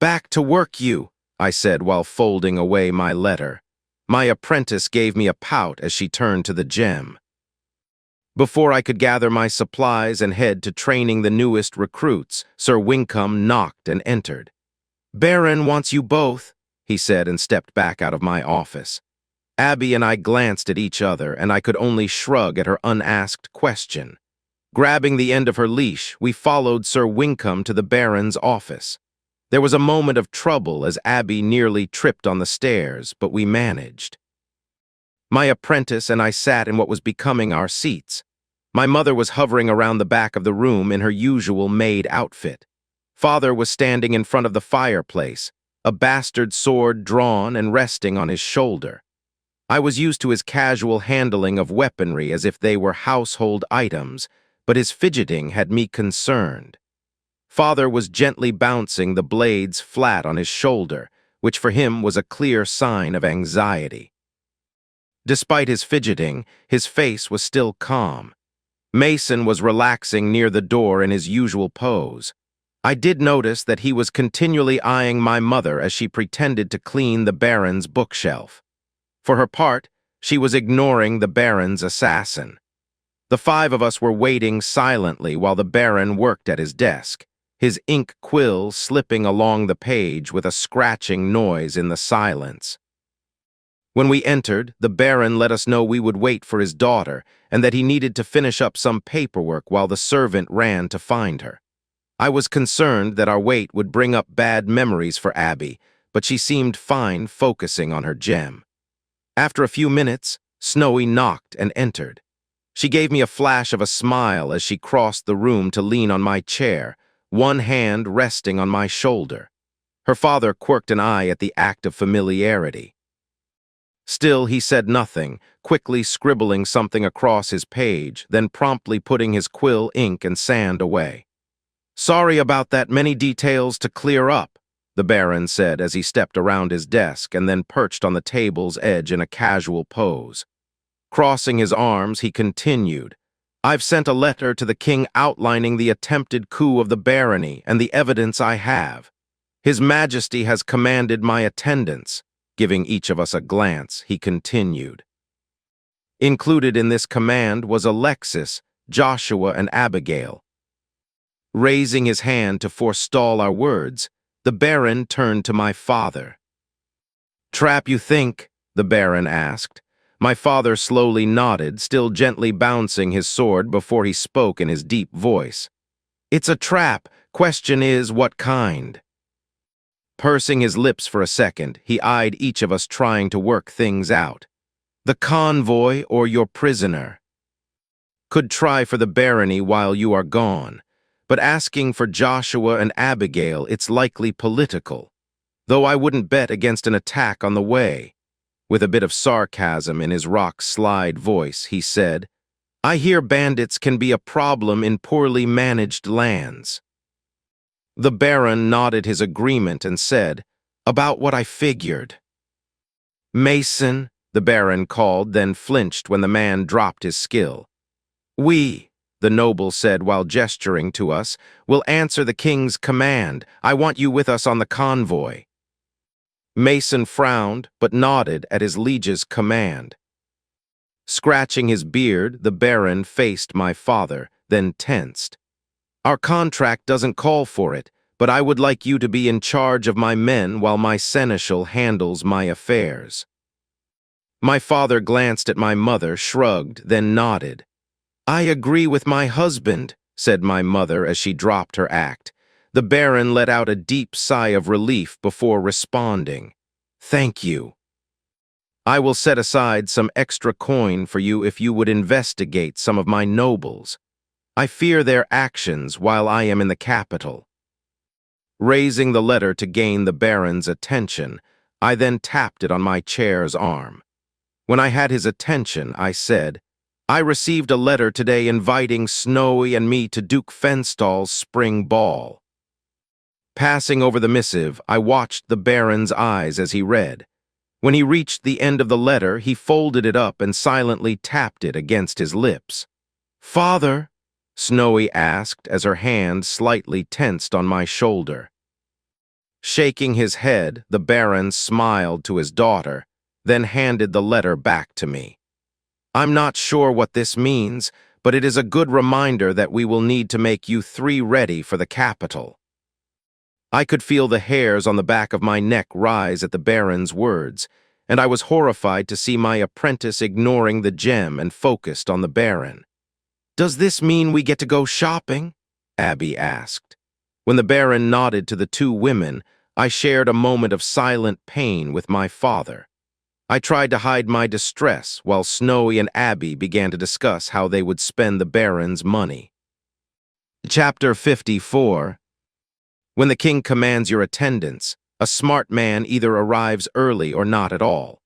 "Back to work, you," I said while folding away my letter. My apprentice gave me a pout as she turned to the gem. Before I could gather my supplies and head to training the newest recruits, Sir Winkham knocked and entered. "Baron wants you both," he said, and stepped back out of my office. Abby and I glanced at each other, and I could only shrug at her unasked question. Grabbing the end of her leash, we followed Sir Winkham to the Baron's office. There was a moment of trouble as Abby nearly tripped on the stairs, but we managed. My apprentice and I sat in what was becoming our seats. My mother was hovering around the back of the room in her usual maid outfit. Father was standing in front of the fireplace, a bastard sword drawn and resting on his shoulder. I was used to his casual handling of weaponry as if they were household items, but his fidgeting had me concerned. Father was gently bouncing the blades flat on his shoulder, which for him was a clear sign of anxiety. Despite his fidgeting, his face was still calm. Mason was relaxing near the door in his usual pose. I did notice that he was continually eyeing my mother as she pretended to clean the Baron's bookshelf. For her part, she was ignoring the Baron's assassin. The 5 of us were waiting silently while the Baron worked at his desk, his ink quill slipping along the page with a scratching noise in the silence. When we entered, the Baron let us know we would wait for his daughter and that he needed to finish up some paperwork while the servant ran to find her. I was concerned that our wait would bring up bad memories for Abby, but she seemed fine focusing on her gem. After a few minutes, Snowy knocked and entered. She gave me a flash of a smile as she crossed the room to lean on my chair, one hand resting on my shoulder. Her father quirked an eye at the act of familiarity. Still, he said nothing, quickly scribbling something across his page, then promptly putting his quill, ink, and sand away. "Sorry about that many details to clear up," the Baron said as he stepped around his desk and then perched on the table's edge in a casual pose. Crossing his arms, he continued, "I've sent a letter to the king outlining the attempted coup of the barony and the evidence I have. His Majesty has commanded my attendance." Giving each of us a glance, he continued. Included in this command was Alexis, Joshua, and Abigail. Raising his hand to forestall our words, the Baron turned to my father. "Trap, you think?" the Baron asked. My father slowly nodded, still gently bouncing his sword before he spoke in his deep voice. "It's a trap. Question is, what kind?" Pursing his lips for a second, he eyed each of us trying to work things out. "The convoy or your prisoner? Could try for the barony while you are gone, but asking for Joshua and Abigail, it's likely political. Though I wouldn't bet against an attack on the way." With a bit of sarcasm in his rock-slide voice, he said, "I hear bandits can be a problem in poorly managed lands." The Baron nodded his agreement and said, "About what I figured." "Mason," the Baron called, then flinched when the man dropped his skill. "We," the noble said while gesturing to us, "will answer the king's command. I want you with us on the convoy." Mason frowned, but nodded at his liege's command. Scratching his beard, the Baron faced my father, then tensed. "Our contract doesn't call for it, but I would like you to be in charge of my men while my seneschal handles my affairs." My father glanced at my mother, shrugged, then nodded. "I agree with my husband," said my mother as she dropped her act. The Baron let out a deep sigh of relief before responding, "Thank you. I will set aside some extra coin for you if you would investigate some of my nobles. I fear their actions while I am in the capital." Raising the letter to gain the Baron's attention, I then tapped it on my chair's arm. When I had his attention, I said, "I received a letter today inviting Snowy and me to Duke Fenstall's spring ball." Passing over the missive, I watched the Baron's eyes as he read. When he reached the end of the letter, he folded it up and silently tapped it against his lips. "Father?" Snowy asked as her hand slightly tensed on my shoulder. Shaking his head, the Baron smiled to his daughter, then handed the letter back to me. "I'm not sure what this means, but it is a good reminder that we will need to make you three ready for the capital." I could feel the hairs on the back of my neck rise at the Baron's words, and I was horrified to see my apprentice ignoring the gem and focused on the Baron. "Does this mean we get to go shopping?" Abby asked. When the Baron nodded to the two women, I shared a moment of silent pain with my father. I tried to hide my distress while Snowy and Abby began to discuss how they would spend the Baron's money. Chapter 54. When the king commands your attendance, a smart man either arrives early or not at all.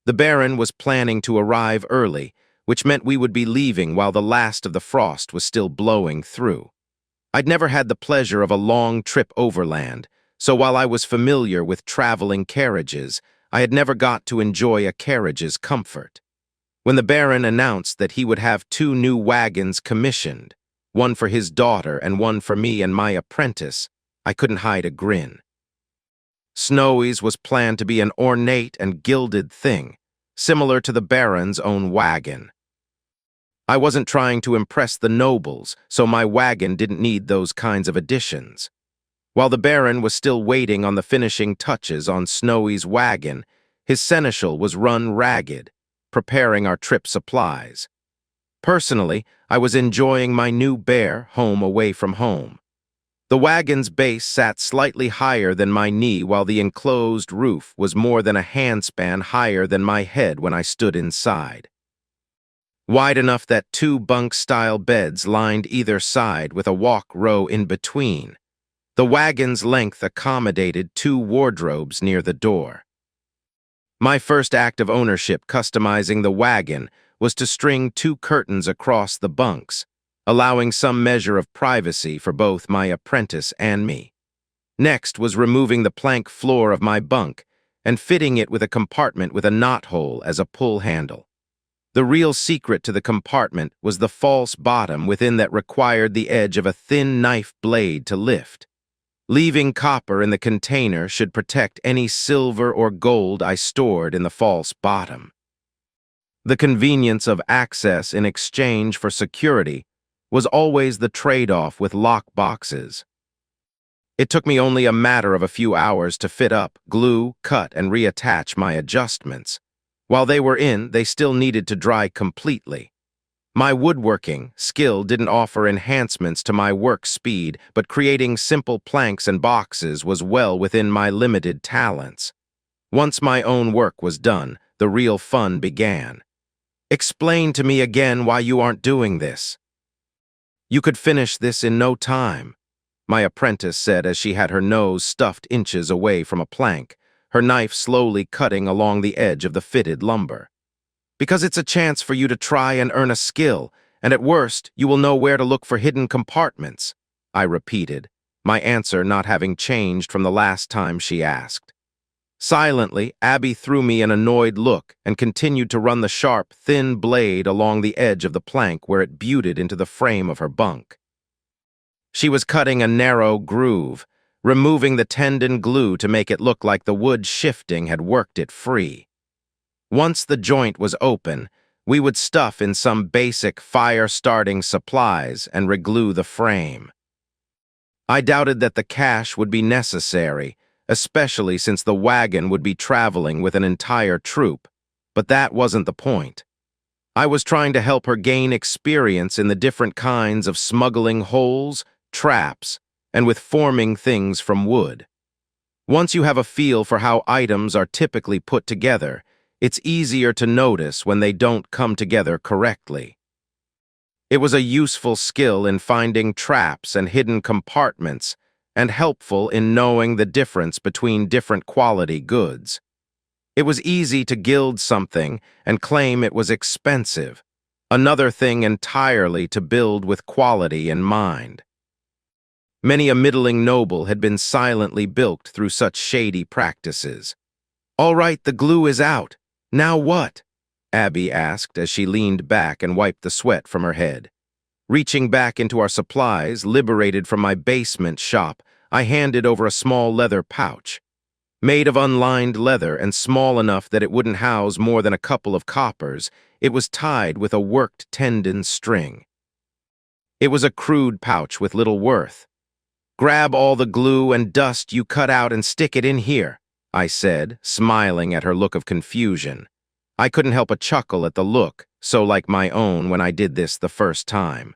The Baron was planning to arrive early, which meant we would be leaving while the last of the frost was still blowing through. I'd never had the pleasure of a long trip overland, so while I was familiar with traveling carriages, I had never got to enjoy a carriage's comfort. When the Baron announced that he would have 2 new wagons commissioned, one for his daughter and one for me and my apprentice, I couldn't hide a grin. Snowy's was planned to be an ornate and gilded thing, similar to the Baron's own wagon. I wasn't trying to impress the nobles, so my wagon didn't need those kinds of additions. While the Baron was still waiting on the finishing touches on Snowy's wagon, His seneschal was run ragged, preparing our trip supplies. Personally, I was enjoying my new bear home away from home. The wagon's base sat slightly higher than my knee, while the enclosed roof was more than a handspan higher than my head when I stood inside. Wide enough that two bunk-style beds lined either side with a walk row in between. The wagon's length accommodated two wardrobes near the door. My first act of ownership customizing the wagon was to string two curtains across the bunks, allowing some measure of privacy for both my apprentice and me. Next was removing the plank floor of my bunk and fitting it with a compartment with a knothole as a pull handle. The real secret to the compartment was the false bottom within that required the edge of a thin knife blade to lift. Leaving copper in the container should protect any silver or gold I stored in the false bottom. The convenience of access in exchange for security was always the trade-off with lock boxes. It took me only a matter of a few hours to fit up, glue, cut, and reattach my adjustments. While they were in, they still needed to dry completely. My woodworking skill didn't offer enhancements to my work speed, but creating simple planks and boxes was well within my limited talents. Once my own work was done, the real fun began. Explain to me again why you aren't doing this. You could finish this in no time, my apprentice said as she had her nose stuffed inches away from a plank, her knife slowly cutting along the edge of the fitted lumber. Because it's a chance for you to try and earn a skill, and at worst, you will know where to look for hidden compartments, I repeated, my answer not having changed from the last time she asked. Silently, Abby threw me an annoyed look and continued to run the sharp, thin blade along the edge of the plank where it buted into the frame of her bunk. She was cutting a narrow groove, removing the tendon glue to make it look like the wood shifting had worked it free. Once the joint was open, we would stuff in some basic fire-starting supplies and reglue the frame. I doubted that the cash would be necessary, especially since the wagon would be traveling with an entire troop, but that wasn't the point. I was trying to help her gain experience in the different kinds of smuggling holes, traps, and with forming things from wood. Once you have a feel for how items are typically put together, it's easier to notice when they don't come together correctly. It was a useful skill in finding traps and hidden compartments, and helpful in knowing the difference between different quality goods. It was easy to gild something and claim it was expensive, another thing entirely to build with quality in mind. Many a middling noble had been silently bilked through such shady practices. "All right, the glue is out. Now what?" Abby asked as she leaned back and wiped the sweat from her head. Reaching back into our supplies, liberated from my basement shop, I handed over a small leather pouch. Made of unlined leather and small enough that it wouldn't house more than a couple of coppers, it was tied with a worked tendon string. It was a crude pouch with little worth. "Grab all the glue and dust you cut out and stick it in here," I said, smiling at her look of confusion. I couldn't help a chuckle at the look, so like my own when I did this the first time.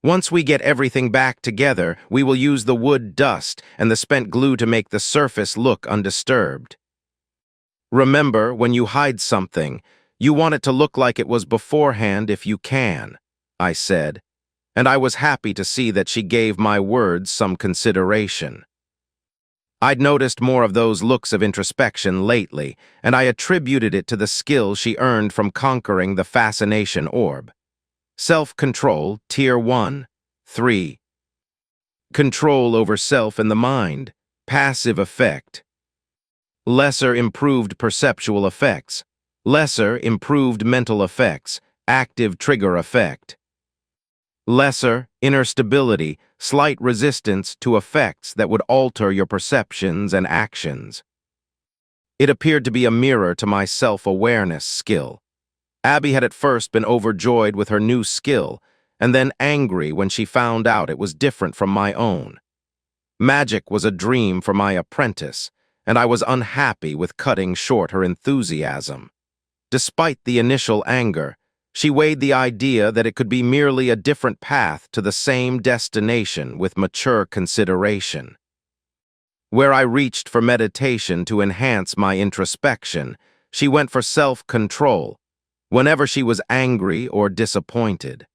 "Once we get everything back together, we will use the wood dust and the spent glue to make the surface look undisturbed. Remember, when you hide something, you want it to look like it was beforehand if you can," I said, and I was happy to see that she gave my words some consideration. I'd noticed more of those looks of introspection lately, and I attributed it to the skill she earned from conquering the fascination orb. Self-control, Tier 1, 3. Control over self and the mind, passive effect. Lesser improved perceptual effects. Lesser improved mental effects, active trigger effect. Lesser, inner stability, slight resistance to effects that would alter your perceptions and actions. It appeared to be a mirror to my self-awareness skill. Abby had at first been overjoyed with her new skill, and then angry when she found out it was different from my own. Magic was a dream for my apprentice, and I was unhappy with cutting short her enthusiasm. Despite the initial anger, she weighed the idea that it could be merely a different path to the same destination with mature consideration. Where I reached for meditation to enhance my introspection, she went for self-control, whenever she was angry or disappointed.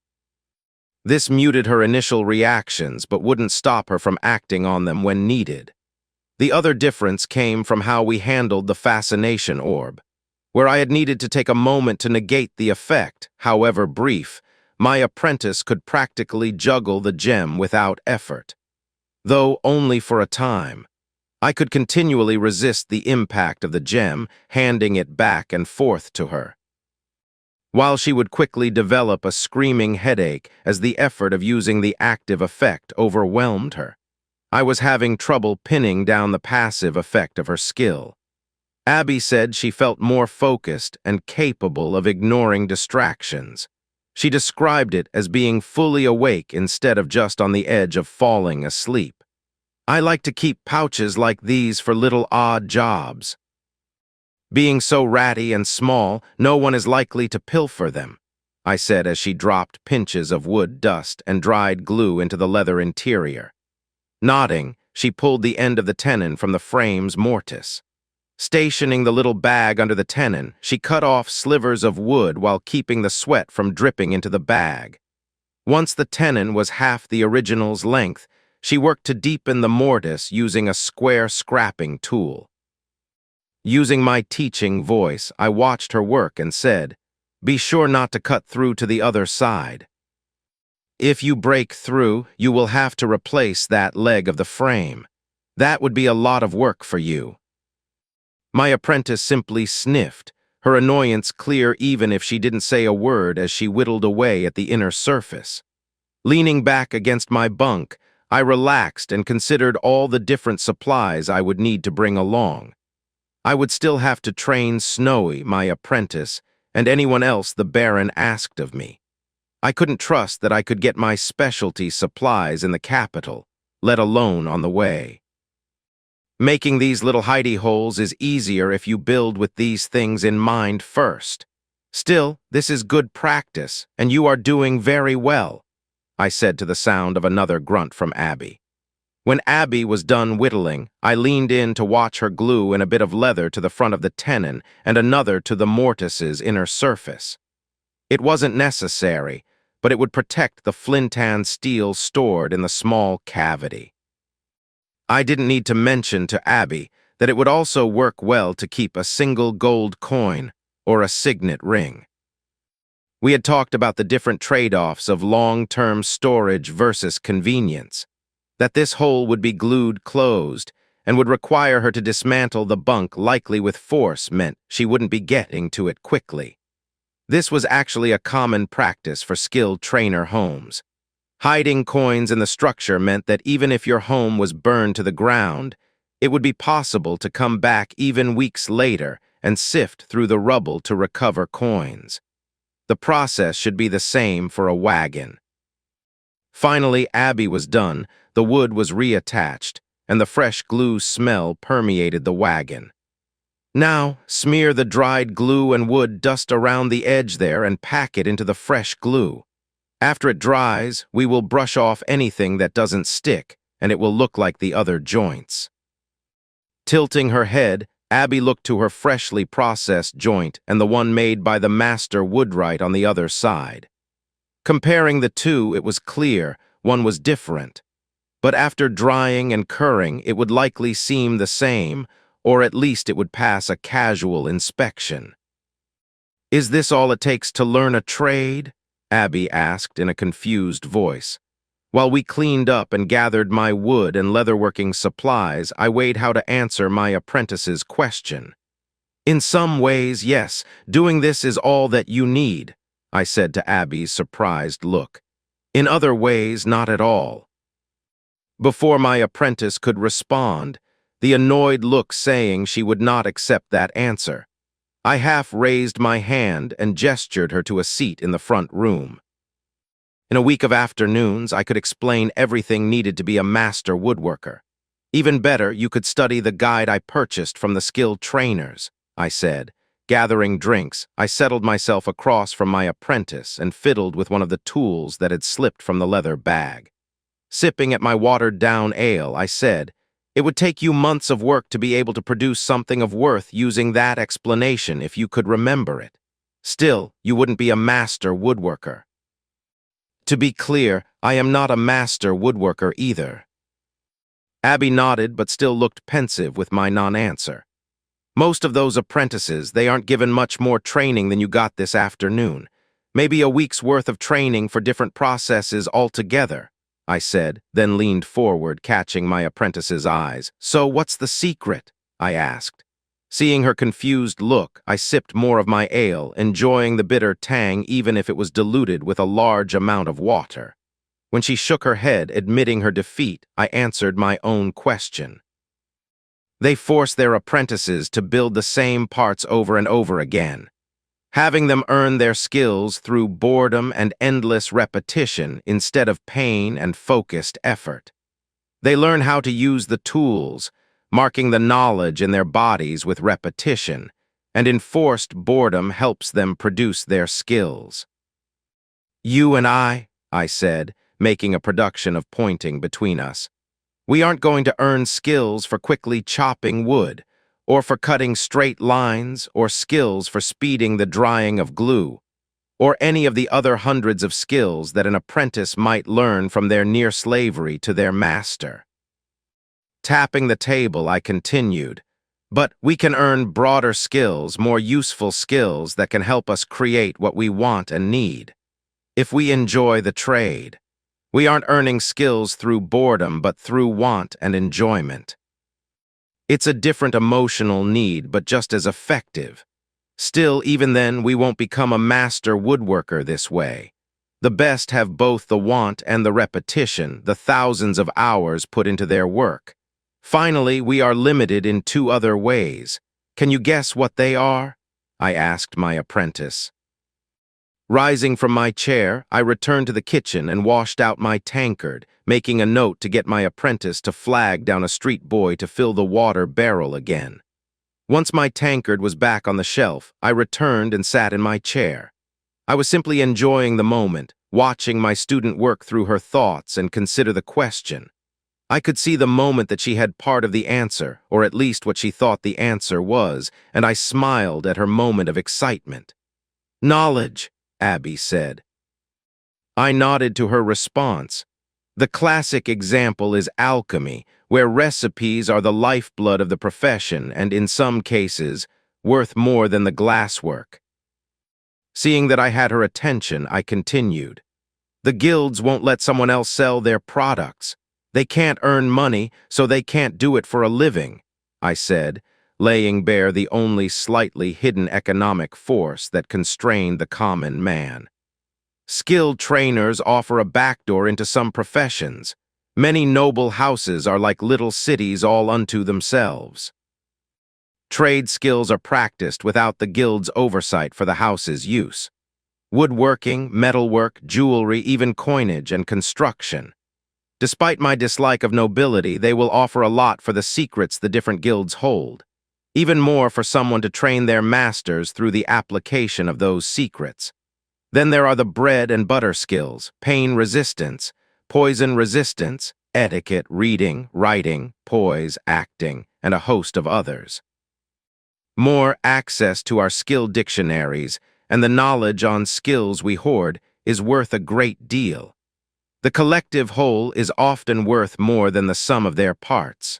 This muted her initial reactions but wouldn't stop her from acting on them when needed. The other difference came from how we handled the fascination orb. Where I had needed to take a moment to negate the effect, however brief, my apprentice could practically juggle the gem without effort. Though only for a time, I could continually resist the impact of the gem, handing it back and forth to her. While she would quickly develop a screaming headache as the effort of using the active effect overwhelmed her, I was having trouble pinning down the passive effect of her skill. Abby said she felt more focused and capable of ignoring distractions. She described it as being fully awake instead of just on the edge of falling asleep. I like to keep pouches like these for little odd jobs. Being so ratty and small, no one is likely to pilfer them, I said as she dropped pinches of wood dust and dried glue into the leather interior. Nodding, she pulled the end of the tenon from the frame's mortise. Stationing the little bag under the tenon, she cut off slivers of wood while keeping the sweat from dripping into the bag. Once the tenon was half the original's length, she worked to deepen the mortise using a square scrapping tool. Using my teaching voice, I watched her work and said, "Be sure not to cut through to the other side. If you break through, you will have to replace that leg of the frame. That would be a lot of work for you." My apprentice simply sniffed, her annoyance clear even if she didn't say a word as she whittled away at the inner surface. Leaning back against my bunk, I relaxed and considered all the different supplies I would need to bring along. I would still have to train Snowy, my apprentice, and anyone else the Baron asked of me. I couldn't trust that I could get my specialty supplies in the capital, let alone on the way. Making these little hidey holes is easier if you build with these things in mind first. Still, this is good practice, and you are doing very well, I said to the sound of another grunt from Abby. When Abby was done whittling, I leaned in to watch her glue in a bit of leather to the front of the tenon and another to the mortise's inner surface. It wasn't necessary, but it would protect the flintan steel stored in the small cavity. I didn't need to mention to Abby that it would also work well to keep a single gold coin or a signet ring. We had talked about the different trade-offs of long-term storage versus convenience, that this hole would be glued closed and would require her to dismantle the bunk likely with force meant she wouldn't be getting to it quickly. This was actually a common practice for skilled trainer homes. Hiding coins in the structure meant that even if your home was burned to the ground, it would be possible to come back even weeks later and sift through the rubble to recover coins. The process should be the same for a wagon. Finally, Abby was done, the wood was reattached, and the fresh glue smell permeated the wagon. Now, smear the dried glue and wood dust around the edge there and pack it into the fresh glue. After it dries, we will brush off anything that doesn't stick, and it will look like the other joints. Tilting her head, Abby looked to her freshly processed joint and the one made by the master woodwright on the other side. Comparing the two, it was clear one was different. But after drying and curing, it would likely seem the same, or at least it would pass a casual inspection. "Is this all it takes to learn a trade?" Abby asked in a confused voice. While we cleaned up and gathered my wood and leatherworking supplies, I weighed how to answer my apprentice's question. "In some ways, yes, doing this is all that you need," I said to Abby's surprised look. "In other ways, not at all." Before my apprentice could respond, the annoyed look saying she would not accept that answer, I half raised my hand and gestured her to a seat in the front room. In a week of afternoons, I could explain everything needed to be a master woodworker. Even better, you could study the guide I purchased from the skilled trainers, I said. Gathering drinks, I settled myself across from my apprentice and fiddled with one of the tools that had slipped from the leather bag. Sipping at my watered-down ale, I said, "It would take you months of work to be able to produce something of worth using that explanation if you could remember it. Still, you wouldn't be a master woodworker." To be clear, I am not a master woodworker either. Abby nodded but still looked pensive with my non-answer. Most of those apprentices, they aren't given much more training than you got this afternoon. Maybe a week's worth of training for different processes altogether, I said, then leaned forward, catching my apprentice's eyes. "So what's the secret?" I asked. Seeing her confused look, I sipped more of my ale, enjoying the bitter tang even if it was diluted with a large amount of water. When she shook her head, admitting her defeat, I answered my own question. They force their apprentices to build the same parts over and over again, having them earn their skills through boredom and endless repetition instead of pain and focused effort. They learn how to use the tools, marking the knowledge in their bodies with repetition, and enforced boredom helps them produce their skills. "You and I said, making a production of pointing between us. "We aren't going to earn skills for quickly chopping wood, or for cutting straight lines, or skills for speeding the drying of glue, or any of the other hundreds of skills that an apprentice might learn from their near slavery to their master." Tapping the table, I continued, "But we can earn broader skills, more useful skills that can help us create what we want and need. If we enjoy the trade, we aren't earning skills through boredom, but through want and enjoyment. It's a different emotional need, but just as effective. Still, even then, we won't become a master woodworker this way. The best have both the want and the repetition, the thousands of hours put into their work. Finally, we are limited in two other ways. Can you guess what they are?" I asked my apprentice. Rising from my chair, I returned to the kitchen and washed out my tankard, making a note to get my apprentice to flag down a street boy to fill the water barrel again. Once my tankard was back on the shelf, I returned and sat in my chair. I was simply enjoying the moment, watching my student work through her thoughts and consider the question. I could see the moment that she had part of the answer, or at least what she thought the answer was, and I smiled at her moment of excitement. "Knowledge," Abby said. I nodded to her response. The classic example is alchemy, where recipes are the lifeblood of the profession and, in some cases, worth more than the glasswork. Seeing that I had her attention, I continued. "The guilds won't let someone else sell their products. They can't earn money, so they can't do it for a living," I said, laying bare the only slightly hidden economic force that constrained the common man. Skilled trainers offer a backdoor into some professions. Many noble houses are like little cities all unto themselves. Trade skills are practiced without the guild's oversight for the house's use. Woodworking, metalwork, jewelry, even coinage and construction. Despite my dislike of nobility, they will offer a lot for the secrets the different guilds hold. Even more for someone to train their masters through the application of those secrets. Then there are the bread and butter skills, pain resistance, poison resistance, etiquette, reading, writing, poise, acting, and a host of others. More access to our skill dictionaries and the knowledge on skills we hoard is worth a great deal. The collective whole is often worth more than the sum of their parts.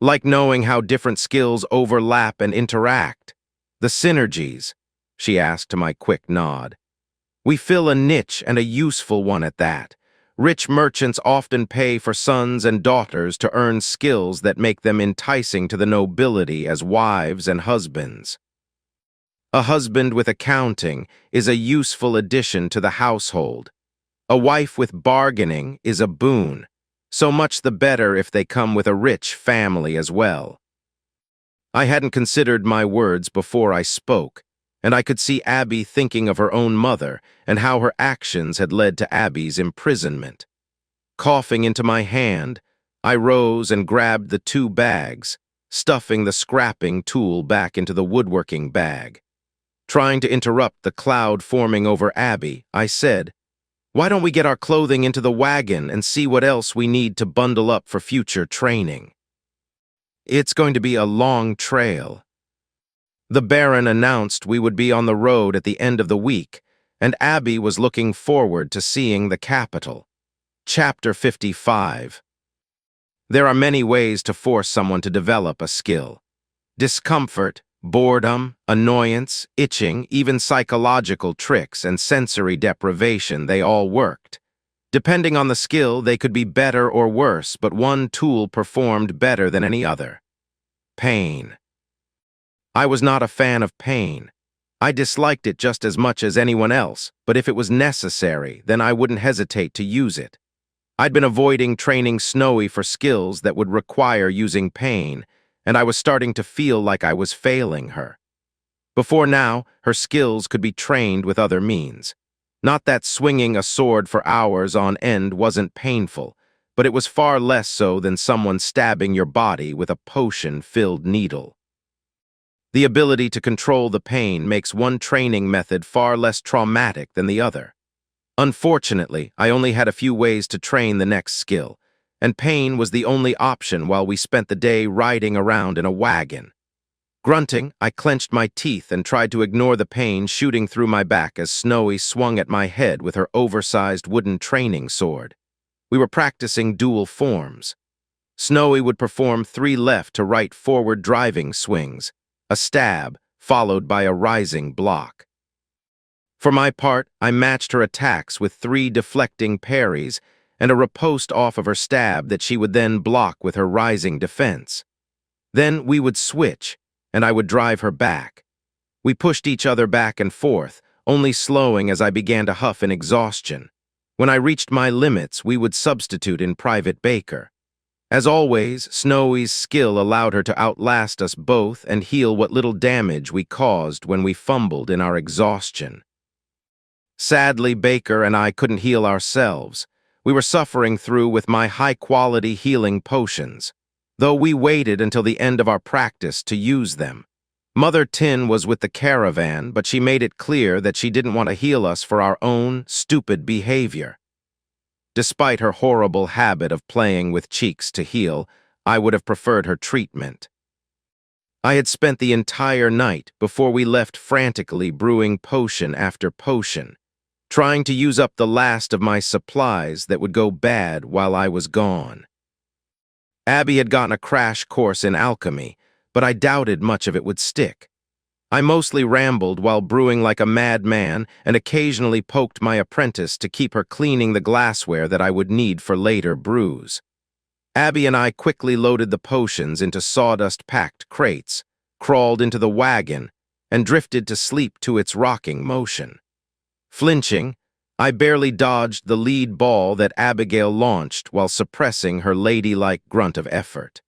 Like knowing how different skills overlap and interact. The synergies, she asked to my quick nod. We fill a niche and a useful one at that. Rich merchants often pay for sons and daughters to earn skills that make them enticing to the nobility as wives and husbands. A husband with accounting is a useful addition to the household. A wife with bargaining is a boon. So much the better if they come with a rich family as well. I hadn't considered my words before I spoke, and I could see Abby thinking of her own mother and how her actions had led to Abby's imprisonment. Coughing into my hand, I rose and grabbed the 2 bags, stuffing the scrapping tool back into the woodworking bag. Trying to interrupt the cloud forming over Abby, I said, "Why don't we get our clothing into the wagon and see what else we need to bundle up for future training? It's going to be a long trail." The Baron announced we would be on the road at the end of the week, and Abby was looking forward to seeing the capital. Chapter 55. There are many ways to force someone to develop a skill. Discomfort, boredom, annoyance, itching, even psychological tricks and sensory deprivation, they all worked. Depending on the skill, they could be better or worse, but one tool performed better than any other. Pain. I was not a fan of pain. I disliked it just as much as anyone else, but if it was necessary, then I wouldn't hesitate to use it. I'd been avoiding training Snowy for skills that would require using pain, and I was starting to feel like I was failing her. Before now, her skills could be trained with other means. Not that swinging a sword for hours on end wasn't painful, but it was far less so than someone stabbing your body with a potion-filled needle. The ability to control the pain makes one training method far less traumatic than the other. Unfortunately, I only had a few ways to train the next skill, and pain was the only option while we spent the day riding around in a wagon. Grunting, I clenched my teeth and tried to ignore the pain shooting through my back as Snowy swung at my head with her oversized wooden training sword. We were practicing dual forms. Snowy would perform 3 left to right forward driving swings, a stab, followed by a rising block. For my part, I matched her attacks with 3 deflecting parries and a riposte off of her stab that she would then block with her rising defense. Then we would switch, and I would drive her back. We pushed each other back and forth, only slowing as I began to huff in exhaustion. When I reached my limits, we would substitute in Private Baker. As always, Snowy's skill allowed her to outlast us both and heal what little damage we caused when we fumbled in our exhaustion. Sadly, Baker and I couldn't heal ourselves. We were suffering through with my high-quality healing potions, though we waited until the end of our practice to use them. Mother Tin was with the caravan, but she made it clear that she didn't want to heal us for our own stupid behavior. Despite her horrible habit of playing with cheeks to heal, I would have preferred her treatment. I had spent the entire night before we left frantically brewing potion after potion, trying to use up the last of my supplies that would go bad while I was gone. Abby had gotten a crash course in alchemy, but I doubted much of it would stick. I mostly rambled while brewing like a madman and occasionally poked my apprentice to keep her cleaning the glassware that I would need for later brews. Abby and I quickly loaded the potions into sawdust-packed crates, crawled into the wagon, and drifted to sleep to its rocking motion. Flinching, I barely dodged the lead ball that Abigail launched while suppressing her ladylike grunt of effort.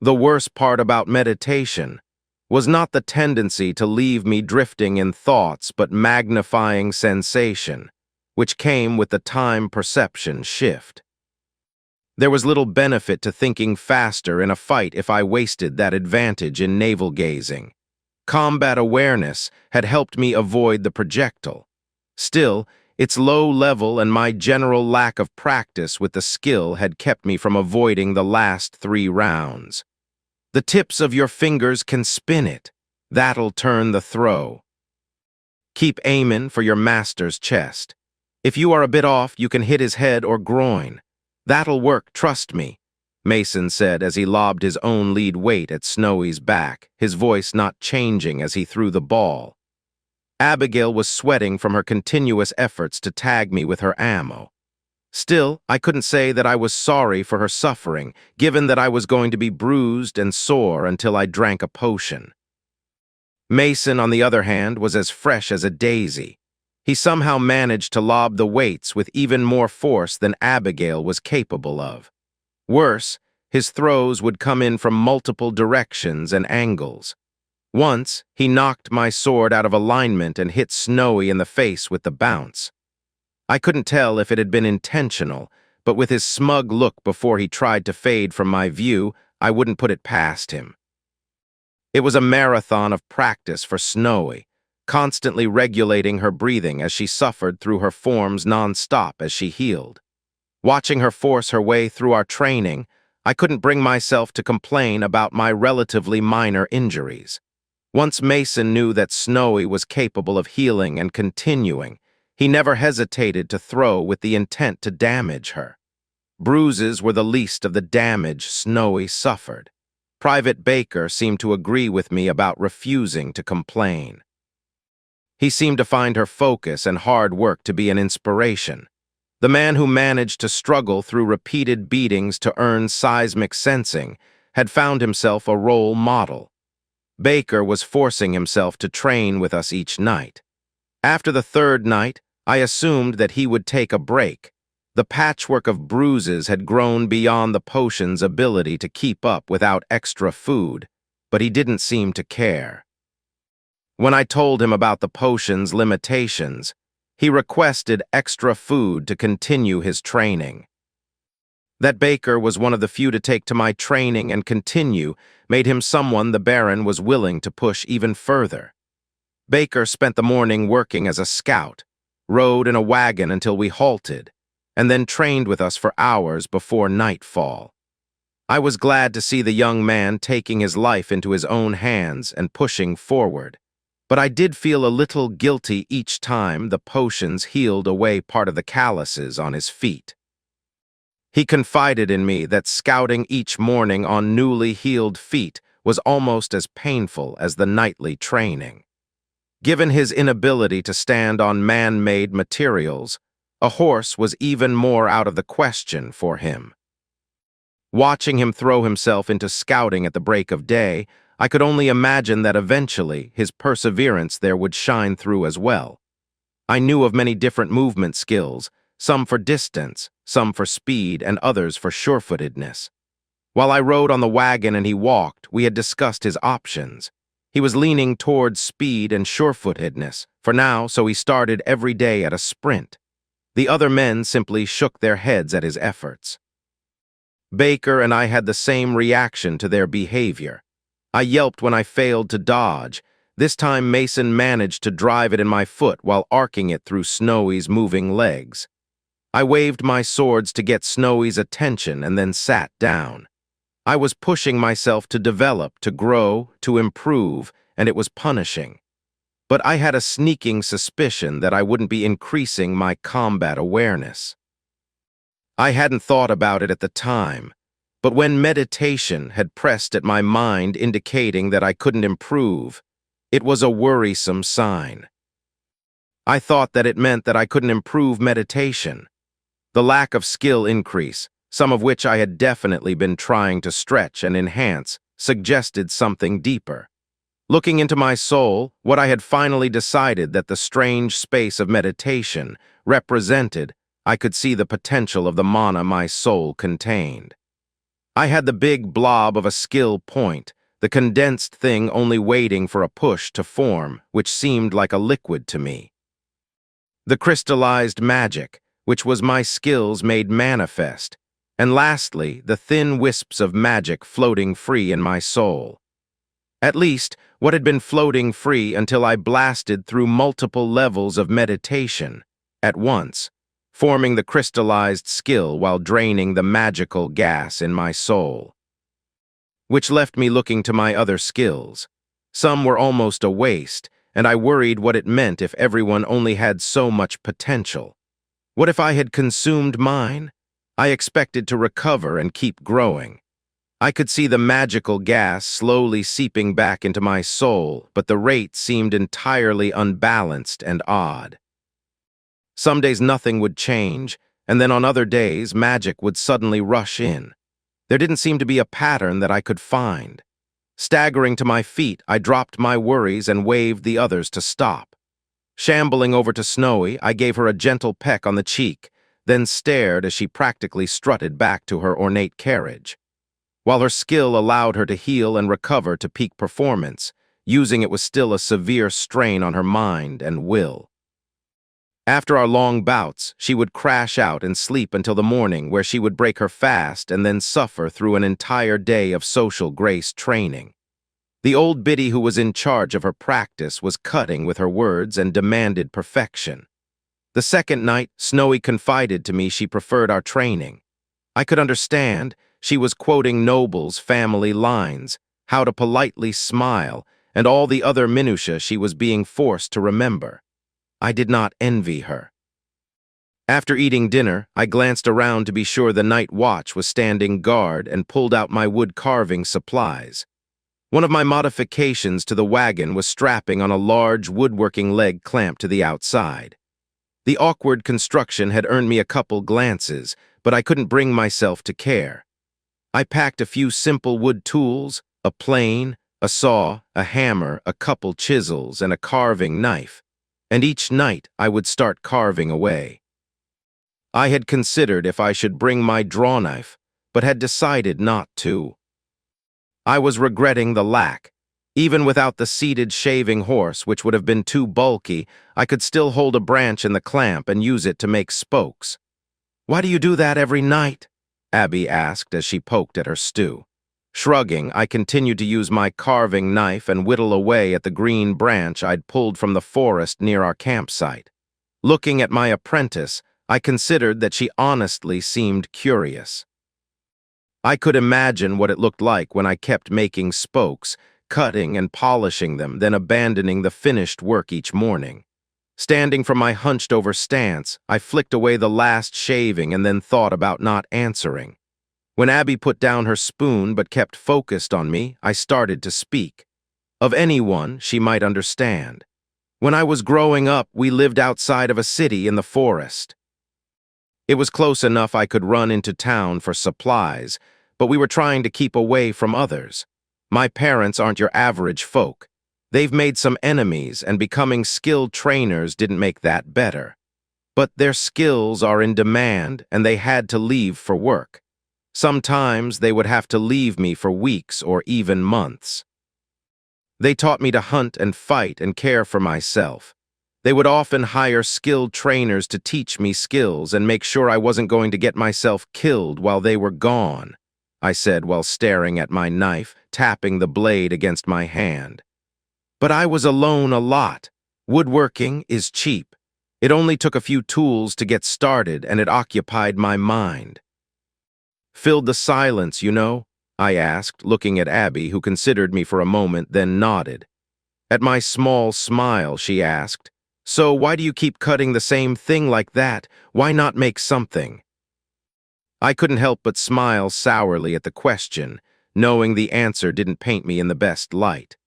The worst part about meditation was not the tendency to leave me drifting in thoughts but magnifying sensation, which came with the time perception shift. There was little benefit to thinking faster in a fight if I wasted that advantage in navel-gazing. Combat awareness had helped me avoid the projectile. Still, its low level and my general lack of practice with the skill had kept me from avoiding the last 3 rounds. The tips of your fingers can spin it. That'll turn the throw. Keep aiming for your master's chest. If you are a bit off, you can hit his head or groin. That'll work, trust me, Mason said as he lobbed his own lead weight at Snowy's back, his voice not changing as he threw the ball. Abigail was sweating from her continuous efforts to tag me with her ammo. Still, I couldn't say that I was sorry for her suffering, given that I was going to be bruised and sore until I drank a potion. Mason, on the other hand, was as fresh as a daisy. He somehow managed to lob the weights with even more force than Abigail was capable of. Worse, his throws would come in from multiple directions and angles. Once, he knocked my sword out of alignment and hit Snowy in the face with the bounce. I couldn't tell if it had been intentional, but with his smug look before he tried to fade from my view, I wouldn't put it past him. It was a marathon of practice for Snowy, constantly regulating her breathing as she suffered through her forms non-stop as she healed. Watching her force her way through our training, I couldn't bring myself to complain about my relatively minor injuries. Once Mason knew that Snowy was capable of healing and continuing, he never hesitated to throw with the intent to damage her. Bruises were the least of the damage Snowy suffered. Private Baker seemed to agree with me about refusing to complain. He seemed to find her focus and hard work to be an inspiration. The man who managed to struggle through repeated beatings to earn seismic sensing had found himself a role model. Baker was forcing himself to train with us each night. After the third night, I assumed that he would take a break. The patchwork of bruises had grown beyond the potion's ability to keep up without extra food, but he didn't seem to care. When I told him about the potion's limitations, he requested extra food to continue his training. That Baker was one of the few to take to my training and continue made him someone the Baron was willing to push even further. Baker spent the morning working as a scout, rode in a wagon until we halted, and then trained with us for hours before nightfall. I was glad to see the young man taking his life into his own hands and pushing forward, but I did feel a little guilty each time the potions healed away part of the calluses on his feet. He confided in me that scouting each morning on newly healed feet was almost as painful as the nightly training. Given his inability to stand on man-made materials, a horse was even more out of the question for him. Watching him throw himself into scouting at the break of day, I could only imagine that eventually his perseverance there would shine through as well. I knew of many different movement skills, some for distance, some for speed, and others for sure-footedness. While I rode on the wagon and he walked, we had discussed his options. He was leaning towards speed and sure-footedness for now, so he started every day at a sprint. The other men simply shook their heads at his efforts. Baker and I had the same reaction to their behavior. I yelped when I failed to dodge. This time Mason managed to drive it in my foot while arcing it through Snowy's moving legs. I waved my swords to get Snowy's attention and then sat down. I was pushing myself to develop, to grow, to improve, and it was punishing. But I had a sneaking suspicion that I wouldn't be increasing my combat awareness. I hadn't thought about it at the time, but when meditation had pressed at my mind indicating that I couldn't improve, it was a worrisome sign. I thought that it meant that I couldn't improve meditation. The lack of skill increase, some of which I had definitely been trying to stretch and enhance, suggested something deeper. Looking into my soul, what I had finally decided that the strange space of meditation represented, I could see the potential of the mana my soul contained. I had the big blob of a skill point, the condensed thing only waiting for a push to form, which seemed like a liquid to me. The crystallized magic, which was my skills made manifest, and lastly, the thin wisps of magic floating free in my soul. At least, what had been floating free until I blasted through multiple levels of meditation at once, forming the crystallized skill while draining the magical gas in my soul. Which left me looking to my other skills. Some were almost a waste, and I worried what it meant if everyone only had so much potential. What if I had consumed mine? I expected to recover and keep growing. I could see the magical gas slowly seeping back into my soul, but the rate seemed entirely unbalanced and odd. Some days nothing would change, and then on other days magic would suddenly rush in. There didn't seem to be a pattern that I could find. Staggering to my feet, I dropped my worries and waved the others to stop. Shambling over to Snowy, I gave her a gentle peck on the cheek, then stared as she practically strutted back to her ornate carriage. While her skill allowed her to heal and recover to peak performance, using it was still a severe strain on her mind and will. After our long bouts, she would crash out and sleep until the morning, where she would break her fast and then suffer through an entire day of social grace training. The old biddy who was in charge of her practice was cutting with her words and demanded perfection. The second night, Snowy confided to me she preferred our training. I could understand. She was quoting Noble's family lines, how to politely smile, and all the other minutiae she was being forced to remember. I did not envy her. After eating dinner, I glanced around to be sure the night watch was standing guard and pulled out my wood carving supplies. One of my modifications to the wagon was strapping on a large woodworking leg clamped to the outside. The awkward construction had earned me a couple glances, but I couldn't bring myself to care. I packed a few simple wood tools, a plane, a saw, a hammer, a couple chisels, and a carving knife, and each night I would start carving away. I had considered if I should bring my draw knife, but had decided not to. I was regretting the lack. Even without the seated shaving horse, which would have been too bulky, I could still hold a branch in the clamp and use it to make spokes. "Why do you do that every night?" Abby asked as she poked at her stew. Shrugging, I continued to use my carving knife and whittle away at the green branch I'd pulled from the forest near our campsite. Looking at my apprentice, I considered that she honestly seemed curious. I could imagine what it looked like when I kept making spokes, cutting and polishing them, then abandoning the finished work each morning. Standing from my hunched-over stance, I flicked away the last shaving and then thought about not answering. When Abby put down her spoon but kept focused on me, I started to speak. Of anyone she might understand. When I was growing up, we lived outside of a city in the forest. It was close enough I could run into town for supplies, but we were trying to keep away from others. My parents aren't your average folk. They've made some enemies, and becoming skilled trainers didn't make that better. But their skills are in demand, and they had to leave for work. Sometimes they would have to leave me for weeks or even months. They taught me to hunt and fight and care for myself. They would often hire skilled trainers to teach me skills and make sure I wasn't going to get myself killed while they were gone, I said while staring at my knife, tapping the blade against my hand. But I was alone a lot. Woodworking is cheap. It only took a few tools to get started, and it occupied my mind. "Filled the silence, you know?" I asked, looking at Abby, who considered me for a moment, then nodded. At my small smile, she asked, "So why do you keep cutting the same thing like that? Why not make something?" I couldn't help but smile sourly at the question, knowing the answer didn't paint me in the best light.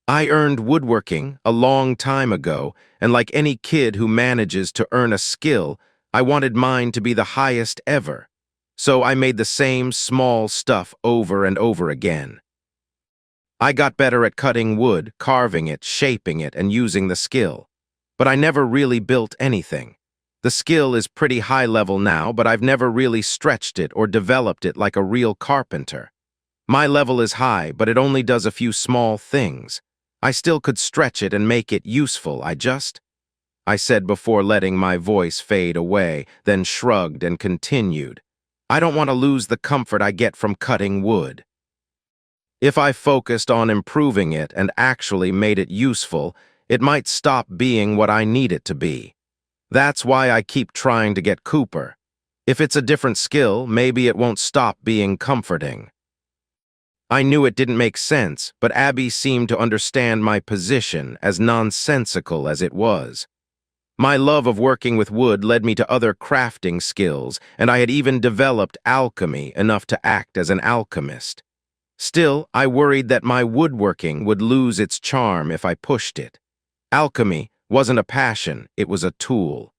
I earned woodworking a long time ago, and like any kid who manages to earn a skill, I wanted mine to be the highest ever. So I made the same small stuff over and over again. I got better at cutting wood, carving it, shaping it, and using the skill. But I never really built anything. The skill is pretty high level now, but I've never really stretched it or developed it like a real carpenter. My level is high, but it only does a few small things. I still could stretch it and make it useful, I said before letting my voice fade away, then shrugged and continued. I don't want to lose the comfort I get from cutting wood. If I focused on improving it and actually made it useful, it might stop being what I need it to be. That's why I keep trying to get Cooper. If it's a different skill, maybe it won't stop being comforting. I knew it didn't make sense, but Abby seemed to understand my position, as nonsensical as it was. My love of working with wood led me to other crafting skills, and I had even developed alchemy enough to act as an alchemist. Still, I worried that my woodworking would lose its charm if I pushed it. Alchemy wasn't a passion, it was a tool.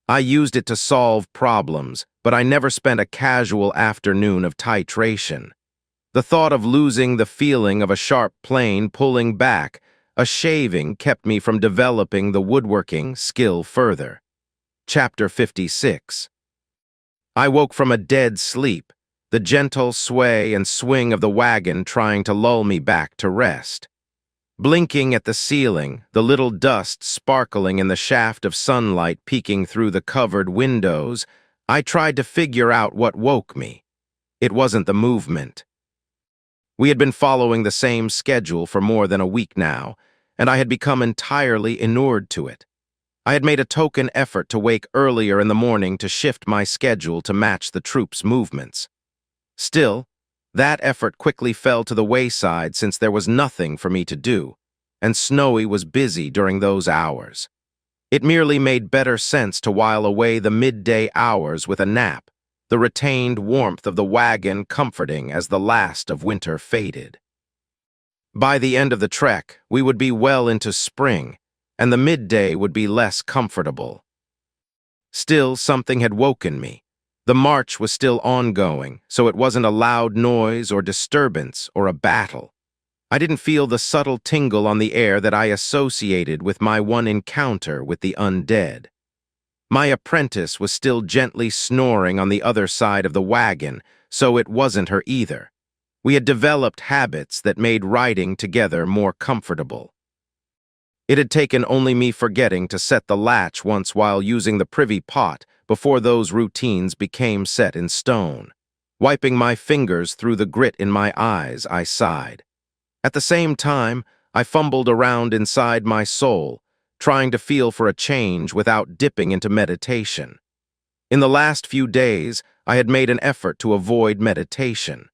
I used it to solve problems, but I never spent a casual afternoon of titration. The thought of losing the feeling of a sharp plane pulling back, a shaving, kept me from developing the woodworking skill further. Chapter 56. I woke from a dead sleep, the gentle sway and swing of the wagon trying to lull me back to rest. Blinking at the ceiling, the little dust sparkling in the shaft of sunlight peeking through the covered windows, I tried to figure out what woke me. It wasn't the movement. We had been following the same schedule for more than a week now, and I had become entirely inured to it. I had made a token effort to wake earlier in the morning to shift my schedule to match the troops' movements. Still, that effort quickly fell to the wayside since there was nothing for me to do, and Snowy was busy during those hours. It merely made better sense to while away the midday hours with a nap, the retained warmth of the wagon comforting as the last of winter faded. By the end of the trek, we would be well into spring, and the midday would be less comfortable. Still, something had woken me. The march was still ongoing, so it wasn't a loud noise or disturbance or a battle. I didn't feel the subtle tingle on the air that I associated with my one encounter with the undead. My apprentice was still gently snoring on the other side of the wagon, so it wasn't her either. We had developed habits that made riding together more comfortable. It had taken only me forgetting to set the latch once while using the privy pot before those routines became set in stone. Wiping my fingers through the grit in my eyes, I sighed. At the same time, I fumbled around inside my soul, trying to feel for a change without dipping into meditation. In the last few days, I had made an effort to avoid meditation.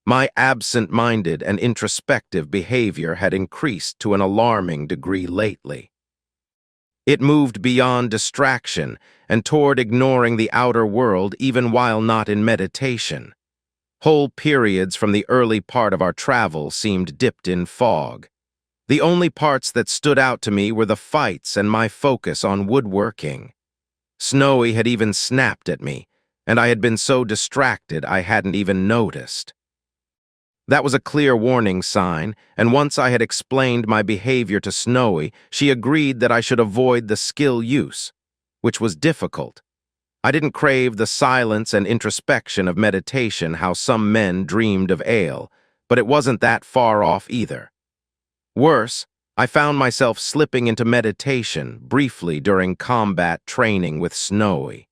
My absent-minded and introspective behavior had increased to an alarming degree lately. It moved beyond distraction and toward ignoring the outer world even while not in meditation. Whole periods from the early part of our travel seemed dipped in fog. The only parts that stood out to me were the fights and my focus on woodworking. Snowy had even snapped at me, and I had been so distracted I hadn't even noticed. That was a clear warning sign, and once I had explained my behavior to Snowy, she agreed that I should avoid the skill use, which was difficult. I didn't crave the silence and introspection of meditation how some men dreamed of ale, but it wasn't that far off either. Worse, I found myself slipping into meditation briefly during combat training with Snowy.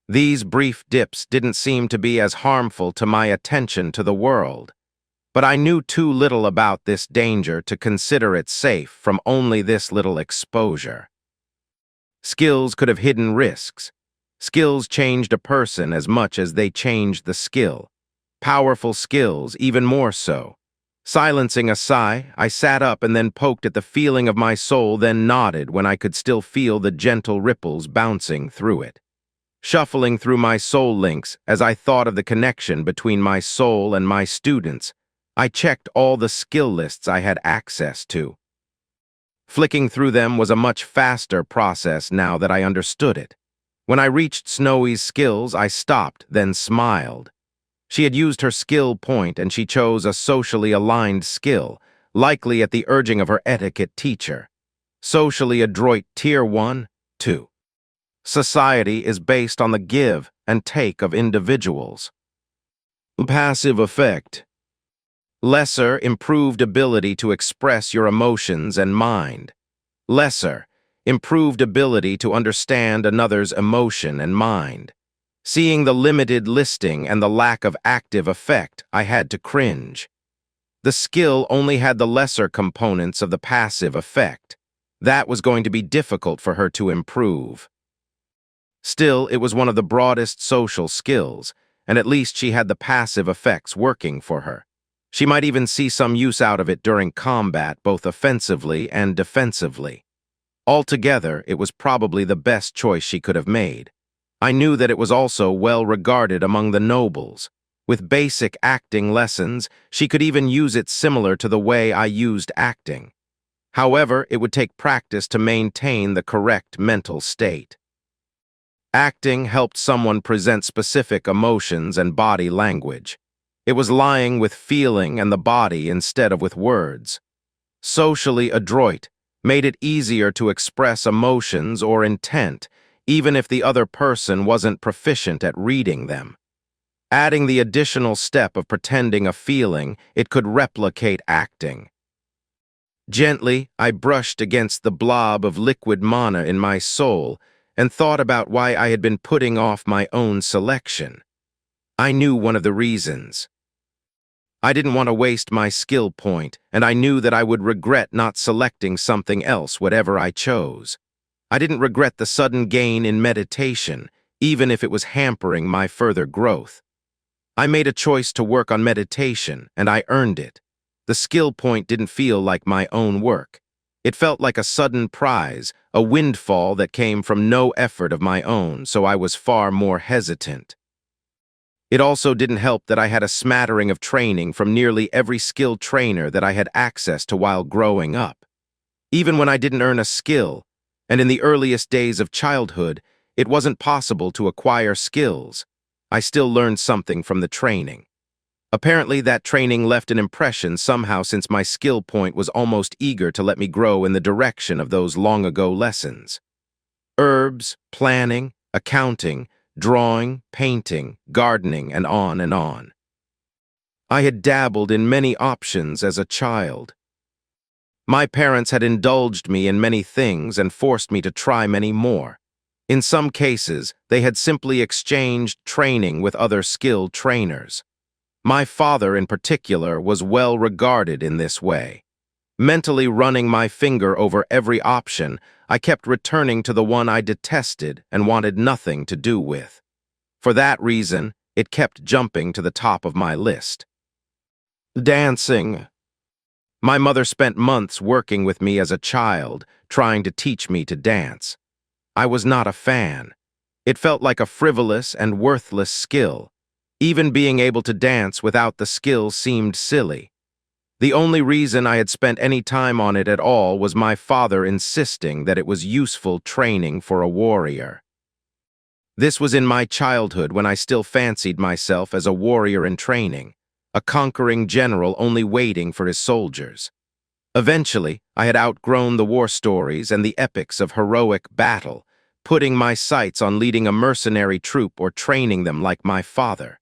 These brief dips didn't seem to be as harmful to my attention to the world, but I knew too little about this danger to consider it safe from only this little exposure. Skills could have hidden risks. Skills changed a person as much as they changed the skill. Powerful skills, even more so. Silencing a sigh, I sat up and then poked at the feeling of my soul, then nodded when I could still feel the gentle ripples bouncing through it. Shuffling through my soul links as I thought of the connection between my soul and my students, I checked all the skill lists I had access to. Flicking through them was a much faster process now that I understood it. When I reached Snowy's skills, I stopped, then smiled. She had used her skill point and she chose a socially aligned skill, likely at the urging of her etiquette teacher. Socially adroit Tier 1, 2. Society is based on the give and take of individuals. Passive effect. Lesser, improved ability to express your emotions and mind. Lesser, improved ability to understand another's emotion and mind. Seeing the limited listing and the lack of active effect, I had to cringe. The skill only had the lesser components of the passive effect. That was going to be difficult for her to improve. Still, it was one of the broadest social skills, and at least she had the passive effects working for her. She might even see some use out of it during combat, both offensively and defensively. Altogether, it was probably the best choice she could have made. I knew that it was also well regarded among the nobles. With basic acting lessons, she could even use it similar to the way I used acting. However, it would take practice to maintain the correct mental state. Acting helped someone present specific emotions and body language. It was lying with feeling and the body instead of with words. Socially adroit made it easier to express emotions or intent, even if the other person wasn't proficient at reading them. Adding the additional step of pretending a feeling, it could replicate acting. Gently, I brushed against the blob of liquid mana in my soul and thought about why I had been putting off my own selection. I knew one of the reasons. I didn't want to waste my skill point, and I knew that I would regret not selecting something else, whatever I chose. I didn't regret the sudden gain in meditation, even if it was hampering my further growth. I made a choice to work on meditation, and I earned it. The skill point didn't feel like my own work. It felt like a sudden prize, a windfall that came from no effort of my own, so I was far more hesitant. It also didn't help that I had a smattering of training from nearly every skilled trainer that I had access to while growing up. Even when I didn't earn a skill, and in the earliest days of childhood, it wasn't possible to acquire skills, I still learned something from the training. Apparently, that training left an impression somehow, since my skill point was almost eager to let me grow in the direction of those long-ago lessons. Herbs, planning, accounting, drawing, painting, gardening, and on and on. I had dabbled in many options as a child. My parents had indulged me in many things and forced me to try many more. In some cases, they had simply exchanged training with other skilled trainers. My father, in particular, was well regarded in this way. Mentally running my finger over every option, I kept returning to the one I detested and wanted nothing to do with. For that reason, it kept jumping to the top of my list. Dancing. My mother spent months working with me as a child, trying to teach me to dance. I was not a fan. It felt like a frivolous and worthless skill. Even being able to dance without the skill seemed silly. The only reason I had spent any time on it at all was my father insisting that it was useful training for a warrior. This was in my childhood, when I still fancied myself as a warrior in training, a conquering general only waiting for his soldiers. Eventually, I had outgrown the war stories and the epics of heroic battle, putting my sights on leading a mercenary troop or training them like my father.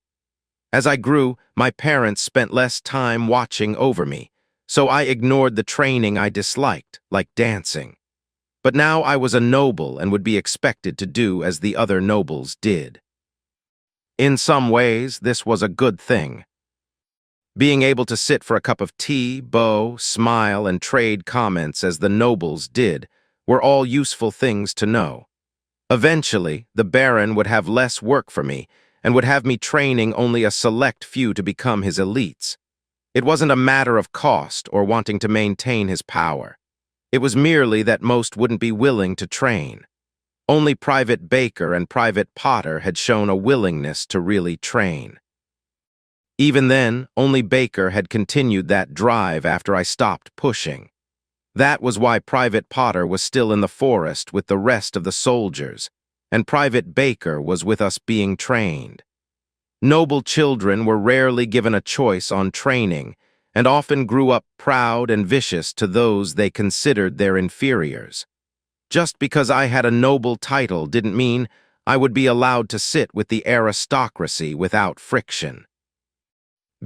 As I grew, my parents spent less time watching over me, so I ignored the training I disliked, like dancing. But now I was a noble and would be expected to do as the other nobles did. In some ways, this was a good thing. Being able to sit for a cup of tea, bow, smile, and trade comments as the nobles did were all useful things to know. Eventually, the Baron would have less work for me and would have me training only a select few to become his elites. It wasn't a matter of cost or wanting to maintain his power. It was merely that most wouldn't be willing to train. Only Private Baker and Private Potter had shown a willingness to really train. Even then, only Baker had continued that drive after I stopped pushing. That was why Private Potter was still in the forest with the rest of the soldiers, and Private Baker was with us being trained. Noble children were rarely given a choice on training, and often grew up proud and vicious to those they considered their inferiors. Just because I had a noble title didn't mean I would be allowed to sit with the aristocracy without friction.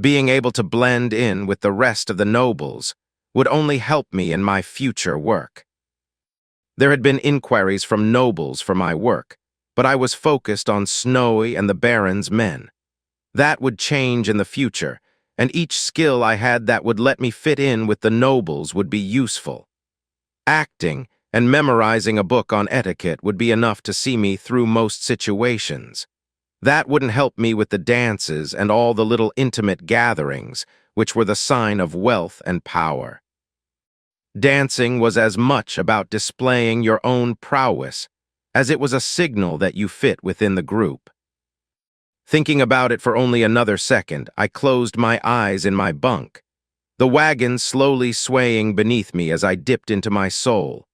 Being able to blend in with the rest of the nobles would only help me in my future work. There had been inquiries from nobles for my work, but I was focused on Snowy and the Baron's men. That would change in the future, and each skill I had that would let me fit in with the nobles would be useful. Acting and memorizing a book on etiquette would be enough to see me through most situations. That wouldn't help me with the dances and all the little intimate gatherings, which were the sign of wealth and power. Dancing was as much about displaying your own prowess as it was a signal that you fit within the group. Thinking about it for only another second, I closed my eyes in my bunk, the wagon slowly swaying beneath me as I dipped into my soul.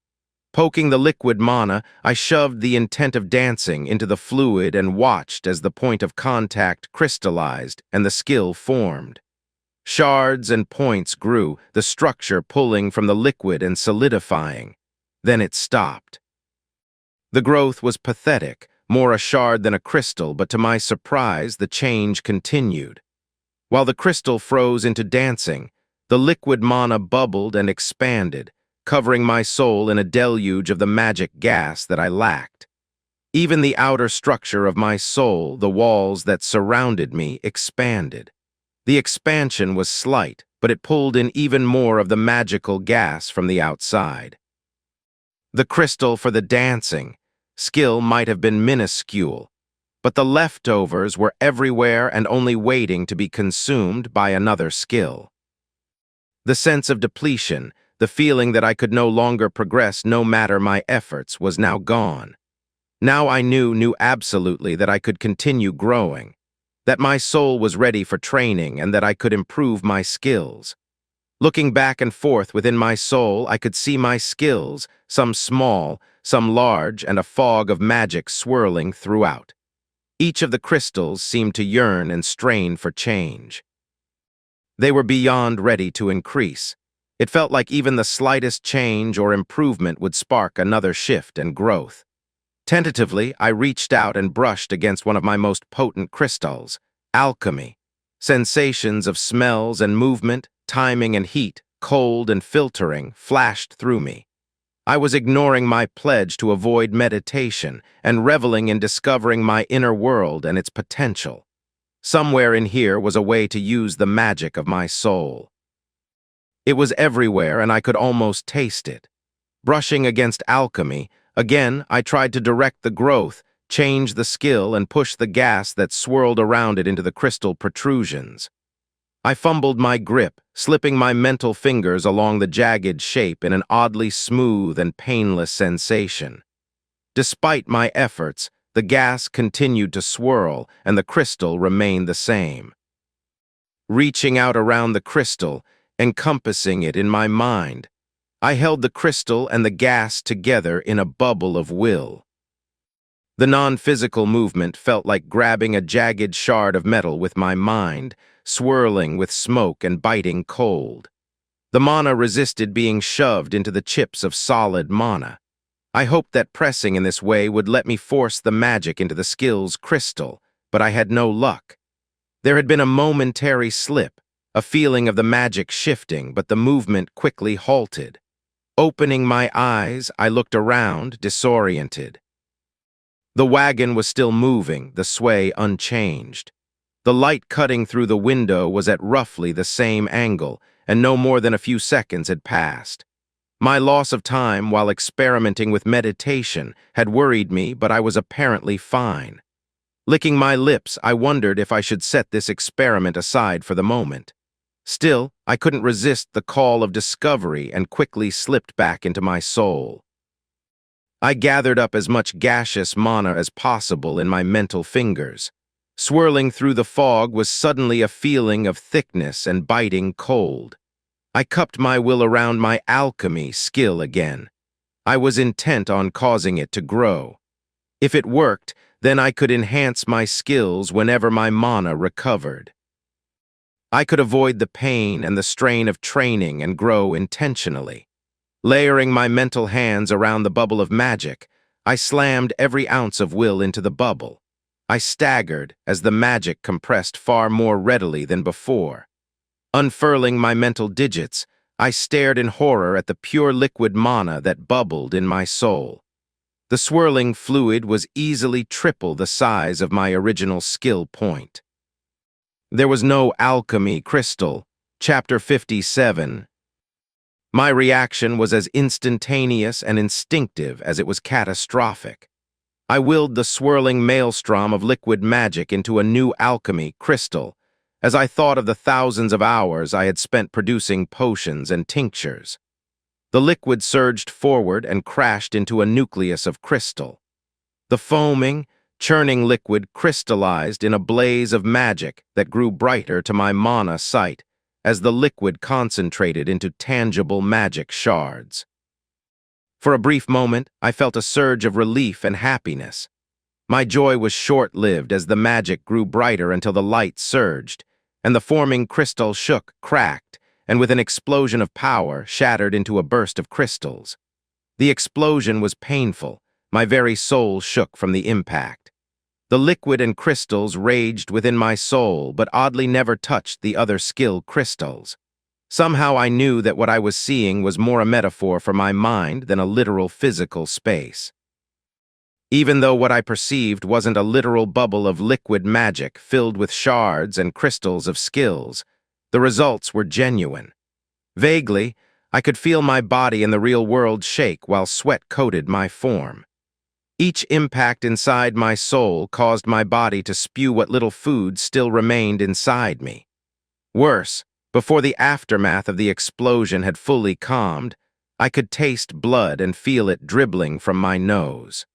Poking the liquid mana, I shoved the intent of dancing into the fluid and watched as the point of contact crystallized and the skill formed. Shards and points grew, the structure pulling from the liquid and solidifying. Then it stopped. The growth was pathetic, more a shard than a crystal, but to my surprise, the change continued. While the crystal froze into dancing, The liquid mana bubbled and expanded, covering my soul in a deluge of the magic gas that I lacked. Even the outer structure of my soul, the walls that surrounded me, expanded. The expansion was slight, but it pulled in even more of the magical gas from the outside. The crystal for the dancing skill might have been minuscule, but the leftovers were everywhere and only waiting to be consumed by another skill. The sense of depletion, the feeling that I could no longer progress no matter my efforts, was now gone. Now I knew absolutely that I could continue growing, that my soul was ready for training and that I could improve my skills. Looking back and forth within my soul, I could see my skills, some small, some large, and a fog of magic swirling throughout. Each of the crystals seemed to yearn and strain for change. They were beyond ready to increase. It felt like even the slightest change or improvement would spark another shift and growth. Tentatively, I reached out and brushed against one of my most potent crystals, alchemy. Sensations of smells and movement, timing and heat, cold and filtering, flashed through me. I was ignoring my pledge to avoid meditation and reveling in discovering my inner world and its potential. Somewhere in here was a way to use the magic of my soul. It was everywhere and I could almost taste it. Brushing against alchemy, again I tried to direct the growth, change the skill, and push the gas that swirled around it into the crystal protrusions. I fumbled my grip, slipping my mental fingers along the jagged shape in an oddly smooth and painless sensation. Despite my efforts, the gas continued to swirl and the crystal remained the same. Reaching out around the crystal, encompassing it in my mind, I held the crystal and the gas together in a bubble of will. The non-physical movement felt like grabbing a jagged shard of metal with my mind, swirling with smoke and biting cold. The mana resisted being shoved into the chips of solid mana. I hoped that pressing in this way would let me force the magic into the skill's crystal, but I had no luck. There had been a momentary slip, a feeling of the magic shifting, but the movement quickly halted. Opening my eyes, I looked around, disoriented. The wagon was still moving, the sway unchanged. The light cutting through the window was at roughly the same angle, and no more than a few seconds had passed. My loss of time while experimenting with meditation had worried me, but I was apparently fine. Licking my lips, I wondered if I should set this experiment aside for the moment. Still, I couldn't resist the call of discovery and quickly slipped back into my soul. I gathered up as much gaseous mana as possible in my mental fingers. Swirling through the fog was suddenly a feeling of thickness and biting cold. I cupped my will around my alchemy skill again. I was intent on causing it to grow. If it worked, then I could enhance my skills whenever my mana recovered. I could avoid the pain and the strain of training and grow intentionally. Layering my mental hands around the bubble of magic, I slammed every ounce of will into the bubble. I staggered as the magic compressed far more readily than before. Unfurling my mental digits, I stared in horror at the pure liquid mana that bubbled in my soul. The swirling fluid was easily triple the size of my original skill point. There was no alchemy crystal. Chapter 57. My reaction was as instantaneous and instinctive as it was catastrophic. I willed the swirling maelstrom of liquid magic into a new alchemy crystal, as I thought of the thousands of hours I had spent producing potions and tinctures. The liquid surged forward and crashed into a nucleus of crystal. The foaming, churning liquid crystallized in a blaze of magic that grew brighter to my mana sight as the liquid concentrated into tangible magic shards. For a brief moment, I felt a surge of relief and happiness. My joy was short-lived as the magic grew brighter until the light surged, and the forming crystal shook, cracked, and with an explosion of power, shattered into a burst of crystals. The explosion was painful. My very soul shook from the impact. The liquid and crystals raged within my soul, but oddly never touched the other skill crystals. Somehow I knew that what I was seeing was more a metaphor for my mind than a literal physical space. Even though what I perceived wasn't a literal bubble of liquid magic filled with shards and crystals of skills, the results were genuine. Vaguely, I could feel my body in the real world shake while sweat coated my form. Each impact inside my soul caused my body to spew what little food still remained inside me. Worse, before the aftermath of the explosion had fully calmed, I could taste blood and feel it dribbling from my nose.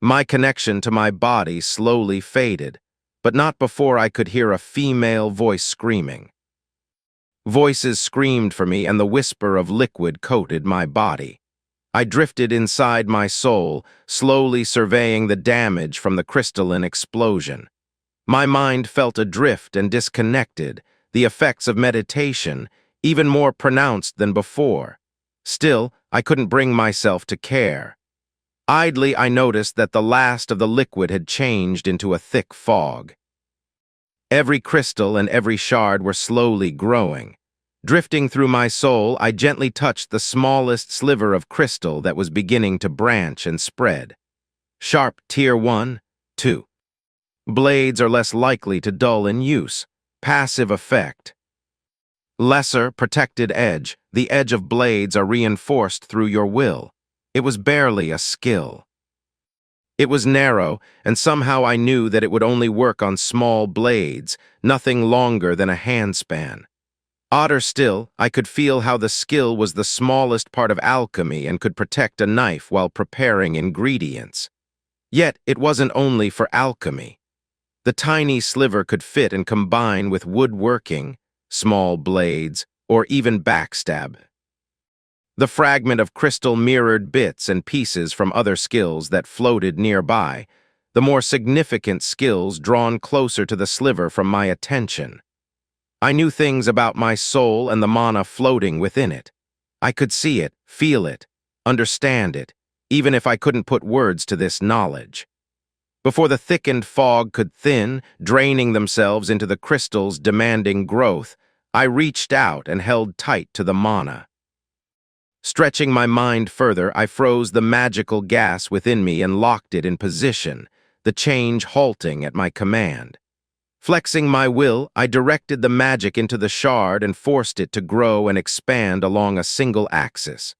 My connection to my body slowly faded, but not before I could hear a female voice screaming. Voices screamed for me, and the whisper of liquid coated my body. I drifted inside my soul, slowly surveying the damage from the crystalline explosion. My mind felt adrift and disconnected, the effects of meditation even more pronounced than before. Still, I couldn't bring myself to care. Idly, I noticed that the last of the liquid had changed into a thick fog. Every crystal and every shard were slowly growing. Drifting through my soul, I gently touched the smallest sliver of crystal that was beginning to branch and spread. Sharp Tier 1, 2. Blades are less likely to dull in use. Passive effect. Lesser protected edge. The edge of blades are reinforced through your will. It was barely a skill. It was narrow, and somehow I knew that it would only work on small blades, nothing longer than a handspan. Odder still, I could feel how the skill was the smallest part of alchemy and could protect a knife while preparing ingredients. Yet it wasn't only for alchemy. The tiny sliver could fit and combine with woodworking, small blades, or even backstab. The fragment of crystal mirrored bits and pieces from other skills that floated nearby, the more significant skills drawn closer to the sliver from my attention. I knew things about my soul and the mana floating within it. I could see it, feel it, understand it, even if I couldn't put words to this knowledge. Before the thickened fog could thin, draining themselves into the crystals demanding growth, I reached out and held tight to the mana. Stretching my mind further, I froze the magical gas within me and locked it in position, the change halting at my command. Flexing my will, I directed the magic into the shard and forced it to grow and expand along a single axis.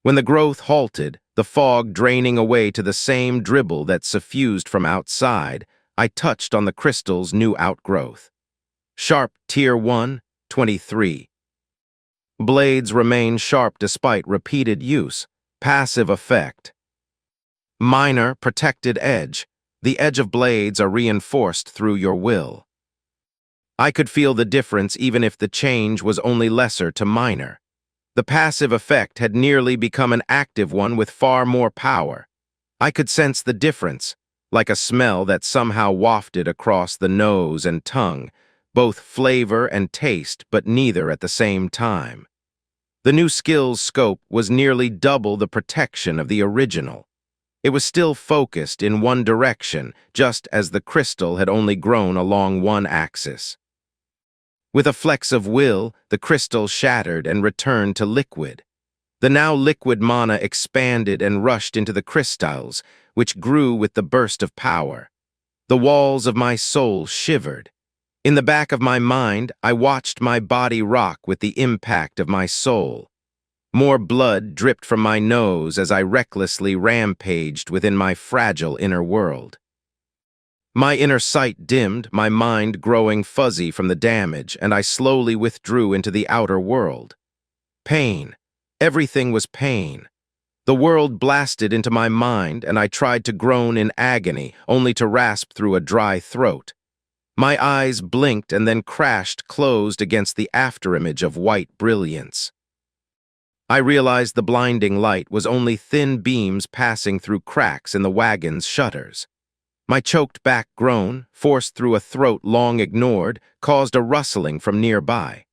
When the growth halted, the fog draining away to the same dribble that suffused from outside, I touched on the crystal's new outgrowth. Sharp Tier 1, 23. Blades remain sharp despite repeated use. Passive effect. Minor protected edge. The edge of blades are reinforced through your will. I could feel the difference even if the change was only lesser to minor. The passive effect had nearly become an active one with far more power. I could sense the difference, like a smell that somehow wafted across the nose and tongue, both flavor and taste, but neither at the same time. The new skill's scope was nearly double the protection of the original. It was still focused in one direction, just as the crystal had only grown along one axis. With a flex of will, the crystal shattered and returned to liquid. The now liquid mana expanded and rushed into the crystals, which grew with the burst of power. The walls of my soul shivered. In the back of my mind, I watched my body rock with the impact of my soul. More blood dripped from my nose as I recklessly rampaged within my fragile inner world. My inner sight dimmed, my mind growing fuzzy from the damage, and I slowly withdrew into the outer world. Pain. Everything was pain. The world blasted into my mind, and I tried to groan in agony, only to rasp through a dry throat. My eyes blinked and then crashed closed against the afterimage of white brilliance. I realized the blinding light was only thin beams passing through cracks in the wagon's shutters. My choked back groan, forced through a throat long ignored, caused a rustling from nearby.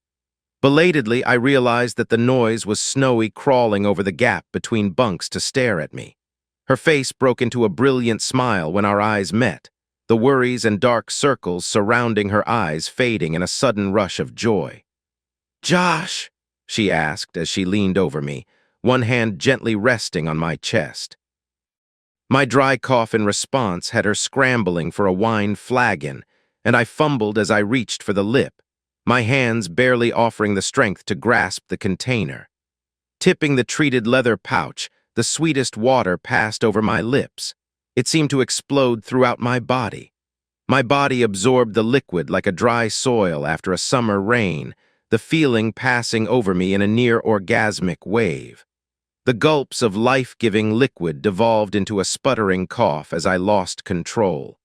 Belatedly, I realized that the noise was Snowy crawling over the gap between bunks to stare at me. Her face broke into a brilliant smile when our eyes met, the worries and dark circles surrounding her eyes fading in a sudden rush of joy. "Josh," she asked as she leaned over me, one hand gently resting on my chest. My dry cough in response had her scrambling for a wine flagon, and I fumbled as I reached for the lip, my hands barely offering the strength to grasp the container. Tipping the treated leather pouch, the sweetest water passed over my lips. It seemed to explode throughout my body. My body absorbed the liquid like a dry soil after a summer rain, the feeling passing over me in a near-orgasmic wave. The gulps of life-giving liquid devolved into a sputtering cough as I lost control.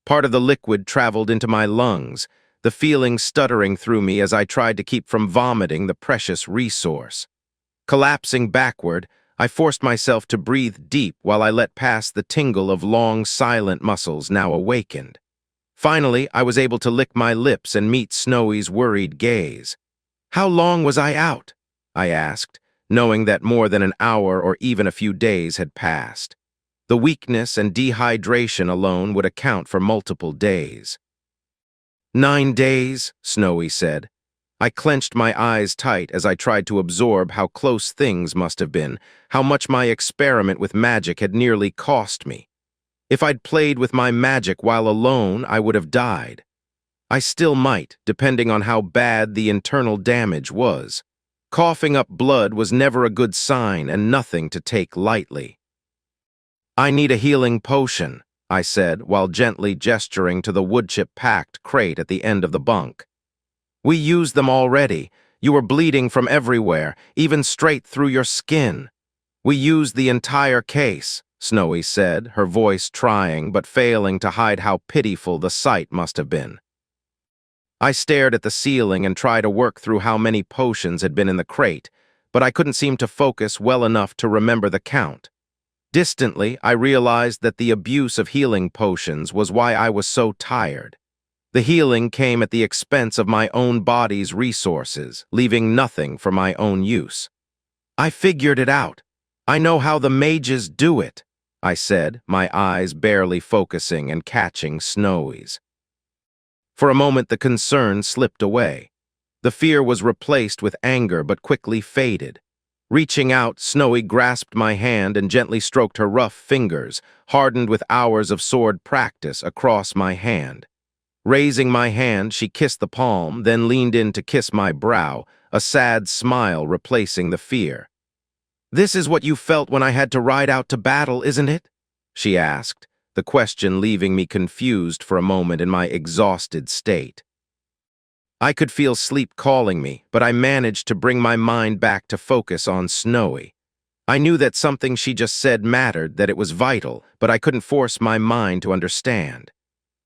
Part of the liquid traveled into my lungs, the feeling stuttering through me as I tried to keep from vomiting the precious resource. Collapsing backward, I forced myself to breathe deep while I let pass the tingle of long, silent muscles now awakened. Finally, I was able to lick my lips and meet Snowy's worried gaze. "How long was I out?" I asked, knowing that more than an hour or even a few days had passed. The weakness and dehydration alone would account for multiple days. 9 days, Snowy said. I clenched my eyes tight as I tried to absorb how close things must have been, how much my experiment with magic had nearly cost me. If I'd played with my magic while alone, I would have died. I still might, depending on how bad the internal damage was. Coughing up blood was never a good sign and nothing to take lightly. "I need a healing potion," I said, while gently gesturing to the woodchip-packed crate at the end of the bunk. "We used them already. You were bleeding from everywhere, even straight through your skin." "We used the entire case," Snowy said, her voice trying but failing to hide how pitiful the sight must have been. I stared at the ceiling and tried to work through how many potions had been in the crate, but I couldn't seem to focus well enough to remember the count. Distantly, I realized that the abuse of healing potions was why I was so tired. The healing came at the expense of my own body's resources, leaving nothing for my own use. "I figured it out. I know how the mages do it," I said, my eyes barely focusing and catching Snowy's. For a moment, the concern slipped away. The fear was replaced with anger but quickly faded. Reaching out, Snowy grasped my hand and gently stroked her rough fingers, hardened with hours of sword practice, across my hand. Raising my hand, she kissed the palm, then leaned in to kiss my brow, a sad smile replacing the fear. "This is what you felt when I had to ride out to battle, isn't it?" she asked, the question leaving me confused for a moment in my exhausted state. I could feel sleep calling me, but I managed to bring my mind back to focus on Snowy. I knew that something she just said mattered, that it was vital, but I couldn't force my mind to understand.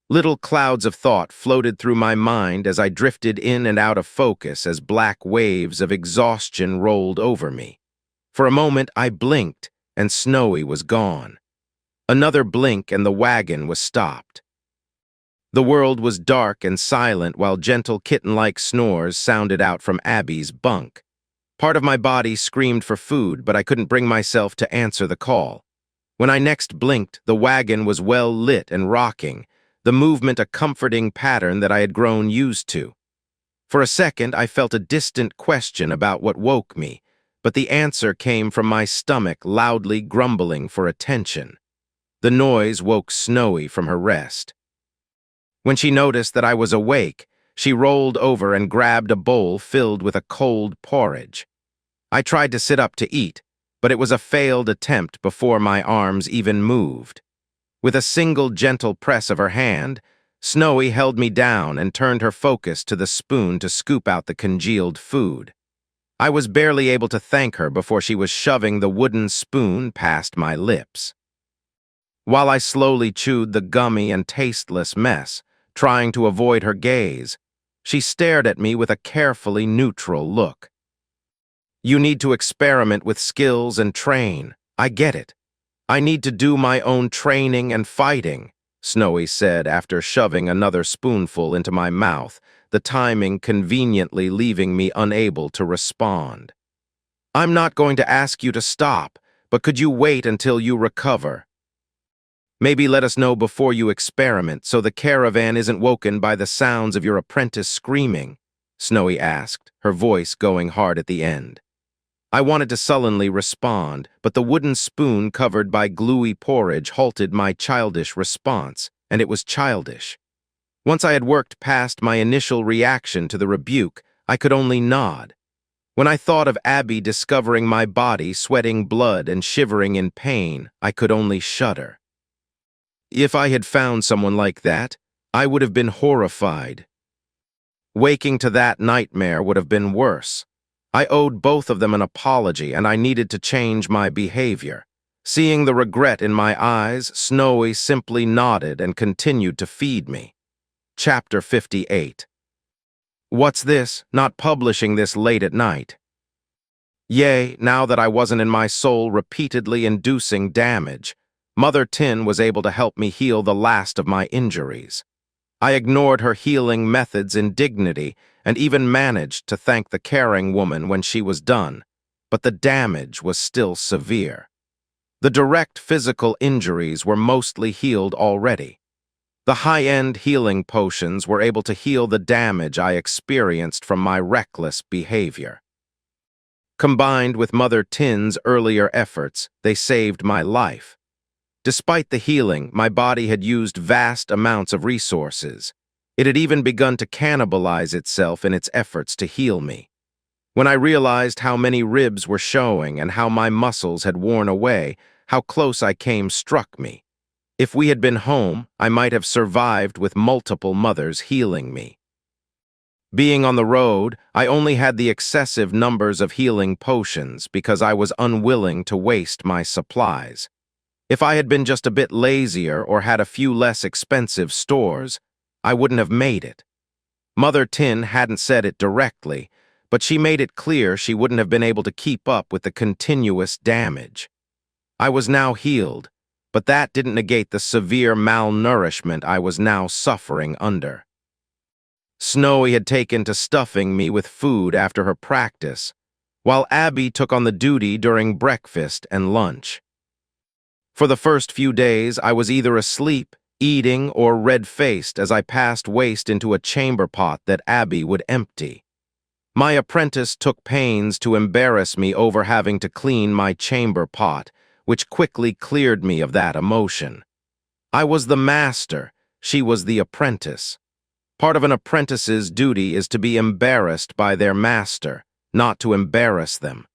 Little clouds of thought floated through my mind as I drifted in and out of focus as black waves of exhaustion rolled over me. For a moment, I blinked, and Snowy was gone. Another blink, and the wagon was stopped. The world was dark and silent while gentle kitten-like snores sounded out from Abby's bunk. Part of my body screamed for food, but I couldn't bring myself to answer the call. When I next blinked, the wagon was well lit and rocking, the movement a comforting pattern that I had grown used to. For a second, I felt a distant question about what woke me, but the answer came from my stomach loudly grumbling for attention. The noise woke Snowy from her rest. When she noticed that I was awake, she rolled over and grabbed a bowl filled with a cold porridge. I tried to sit up to eat, but it was a failed attempt before my arms even moved. With a single gentle press of her hand, Snowy held me down and turned her focus to the spoon to scoop out the congealed food. I was barely able to thank her before she was shoving the wooden spoon past my lips. While I slowly chewed the gummy and tasteless mess, trying to avoid her gaze, she stared at me with a carefully neutral look. "You need to experiment with skills and train. I get it. I need to do my own training and fighting," Snowy said after shoving another spoonful into my mouth, the timing conveniently leaving me unable to respond. "I'm not going to ask you to stop, but could you wait until you recover? Maybe let us know before you experiment so the caravan isn't woken by the sounds of your apprentice screaming," Snowy asked, her voice going hard at the end. I wanted to sullenly respond, but the wooden spoon covered by gluey porridge halted my childish response, and it was childish. Once I had worked past my initial reaction to the rebuke, I could only nod. When I thought of Abby discovering my body sweating blood and shivering in pain, I could only shudder. If I had found someone like that, I would have been horrified. Waking to that nightmare would have been worse. I owed both of them an apology, and I needed to change my behavior. Seeing the regret in my eyes, Snowy simply nodded and continued to feed me. Chapter 58. What's this, not publishing this late at night? Yea, now that I wasn't in my soul repeatedly inducing damage, Mother Tin was able to help me heal the last of my injuries. I ignored her healing methods in dignity and even managed to thank the caring woman when she was done, but the damage was still severe. The direct physical injuries were mostly healed already. The high-end healing potions were able to heal the damage I experienced from my reckless behavior. Combined with Mother Tin's earlier efforts, they saved my life. Despite the healing, my body had used vast amounts of resources. It had even begun to cannibalize itself in its efforts to heal me. When I realized how many ribs were showing and how my muscles had worn away, how close I came struck me. If we had been home, I might have survived with multiple mothers healing me. Being on the road, I only had the excessive numbers of healing potions because I was unwilling to waste my supplies. If I had been just a bit lazier or had a few less expensive stores, I wouldn't have made it. Mother Tin hadn't said it directly, but she made it clear she wouldn't have been able to keep up with the continuous damage. I was now healed, but that didn't negate the severe malnourishment I was now suffering under. Snowy had taken to stuffing me with food after her practice, while Abby took on the duty during breakfast and lunch. For the first few days, I was either asleep, eating, or red-faced as I passed waste into a chamber pot that Abby would empty. My apprentice took pains to embarrass me over having to clean my chamber pot, which quickly cleared me of that emotion. I was the master, she was the apprentice. Part of an apprentice's duty is to be embarrassed by their master, not to embarrass them.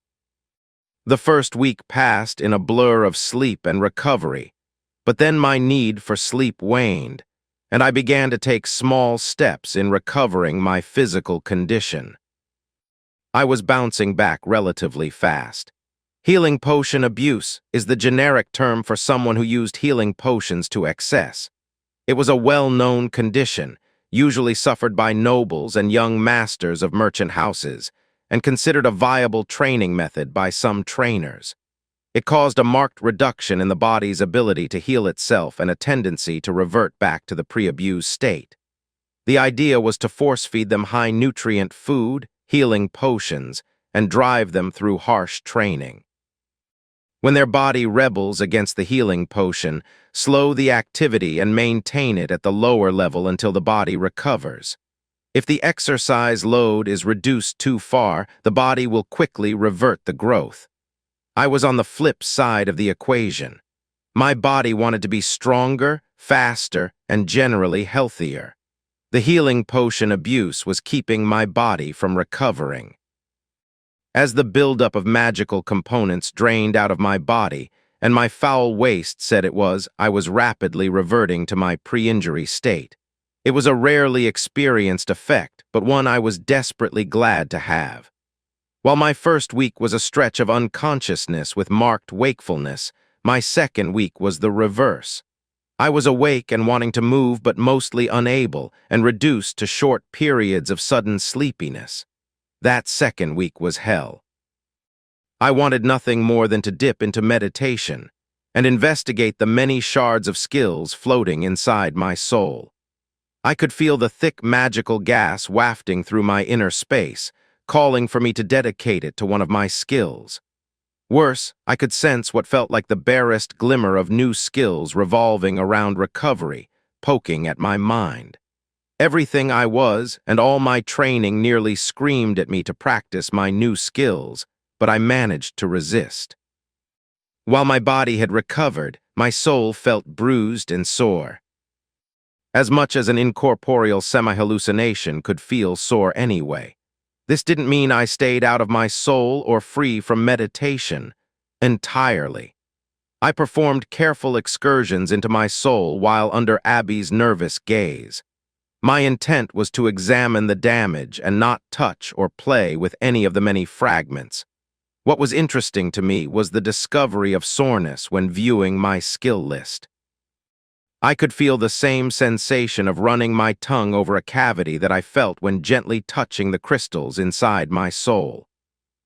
The first week passed in a blur of sleep and recovery, but then my need for sleep waned, and I began to take small steps in recovering my physical condition. I was bouncing back relatively fast. Healing potion abuse is the generic term for someone who used healing potions to excess. It was a well-known condition, usually suffered by nobles and young masters of merchant houses, and considered a viable training method by some trainers. It caused a marked reduction in the body's ability to heal itself and a tendency to revert back to the pre-abused state. The idea was to force-feed them high-nutrient food, healing potions, and drive them through harsh training. When their body rebels against the healing potion, slow the activity and maintain it at the lower level until the body recovers. If the exercise load is reduced too far, the body will quickly revert the growth. I was on the flip side of the equation. My body wanted to be stronger, faster, and generally healthier. The healing potion abuse was keeping my body from recovering. As the buildup of magical components drained out of my body, and my foul waste said I was rapidly reverting to my pre-injury state. It was a rarely experienced effect, but one I was desperately glad to have. While my first week was a stretch of unconsciousness with marked wakefulness, my second week was the reverse. I was awake and wanting to move but mostly unable and reduced to short periods of sudden sleepiness. That second week was hell. I wanted nothing more than to dip into meditation and investigate the many shards of skills floating inside my soul. I could feel the thick magical gas wafting through my inner space, calling for me to dedicate it to one of my skills. Worse, I could sense what felt like the barest glimmer of new skills revolving around recovery, poking at my mind. Everything I was and all my training nearly screamed at me to practice my new skills, but I managed to resist. While my body had recovered, my soul felt bruised and sore. As much as an incorporeal semi-hallucination could feel sore anyway. This didn't mean I stayed out of my soul or free from meditation entirely. I performed careful excursions into my soul while under Abby's nervous gaze. My intent was to examine the damage and not touch or play with any of the many fragments. What was interesting to me was the discovery of soreness when viewing my skill list. I could feel the same sensation of running my tongue over a cavity that I felt when gently touching the crystals inside my soul.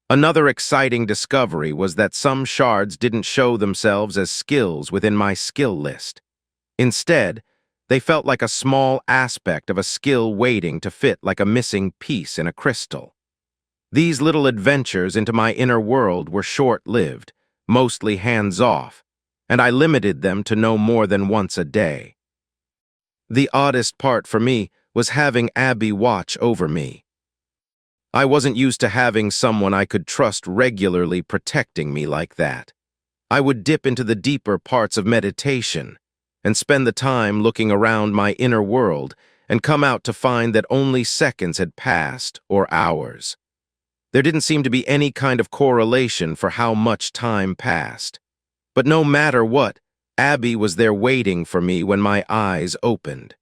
Another exciting discovery was that some shards didn't show themselves as skills within my skill list. Instead, they felt like a small aspect of a skill waiting to fit like a missing piece in a crystal. These little adventures into my inner world were short-lived, mostly hands-off, and I limited them to no more than once a day. The oddest part for me was having Abby watch over me. I wasn't used to having someone I could trust regularly protecting me like that. I would dip into the deeper parts of meditation and spend the time looking around my inner world and come out to find that only seconds had passed or hours. There didn't seem to be any kind of correlation for how much time passed. But no matter what, Abby was there waiting for me when my eyes opened.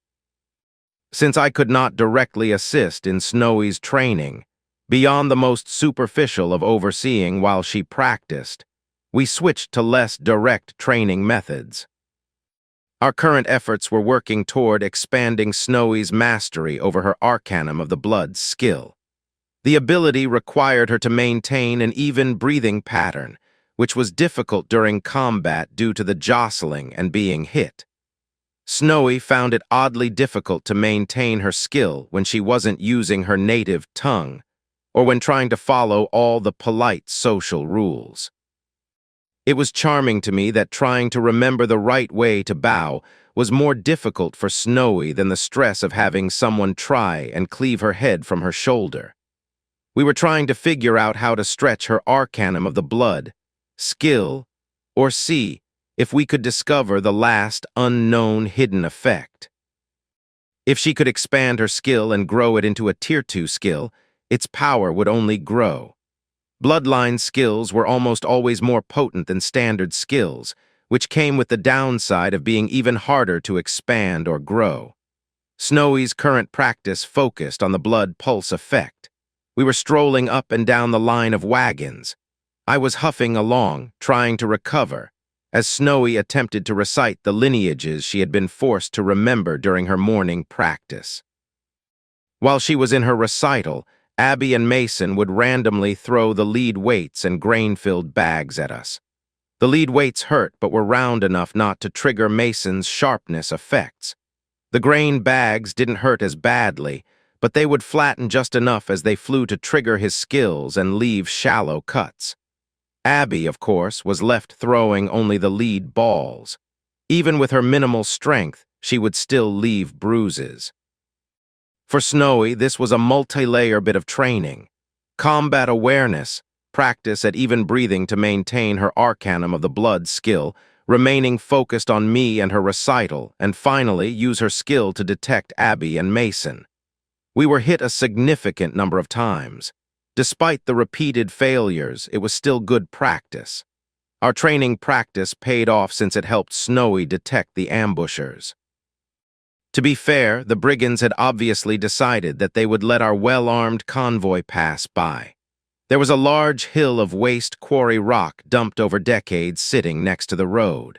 Since I could not directly assist in Snowy's training, beyond the most superficial of overseeing while she practiced, we switched to less direct training methods. Our current efforts were working toward expanding Snowy's mastery over her Arcanum of the Blood skill. The ability required her to maintain an even breathing pattern, which was difficult during combat due to the jostling and being hit. Snowy found it oddly difficult to maintain her skill when she wasn't using her native tongue, or when trying to follow all the polite social rules. It was charming to me that trying to remember the right way to bow was more difficult for Snowy than the stress of having someone try and cleave her head from her shoulder. We were trying to figure out how to stretch her Arcanum of the Blood skill, or see if we could discover the last unknown hidden effect. If she could expand her skill and grow it into a Tier 2 skill, its power would only grow. Bloodline skills were almost always more potent than standard skills, which came with the downside of being even harder to expand or grow. Snowy's current practice focused on the blood pulse effect. We were strolling up and down the line of wagons. I was huffing along, trying to recover, as Snowy attempted to recite the lineages she had been forced to remember during her morning practice. While she was in her recital, Abby and Mason would randomly throw the lead weights and grain-filled bags at us. The lead weights hurt but were round enough not to trigger Mason's sharpness effects. The grain bags didn't hurt as badly, but they would flatten just enough as they flew to trigger his skills and leave shallow cuts. Abby, of course, was left throwing only the lead balls. Even with her minimal strength, she would still leave bruises. For Snowy, this was a multi-layer bit of training. Combat awareness, practice at even breathing to maintain her Arcanum of the Blood skill, remaining focused on me and her recital, and finally use her skill to detect Abby and Mason. We were hit a significant number of times. Despite the repeated failures, it was still good practice. Our training practice paid off since it helped Snowy detect the ambushers. To be fair, the brigands had obviously decided that they would let our well-armed convoy pass by. There was a large hill of waste quarry rock dumped over decades sitting next to the road.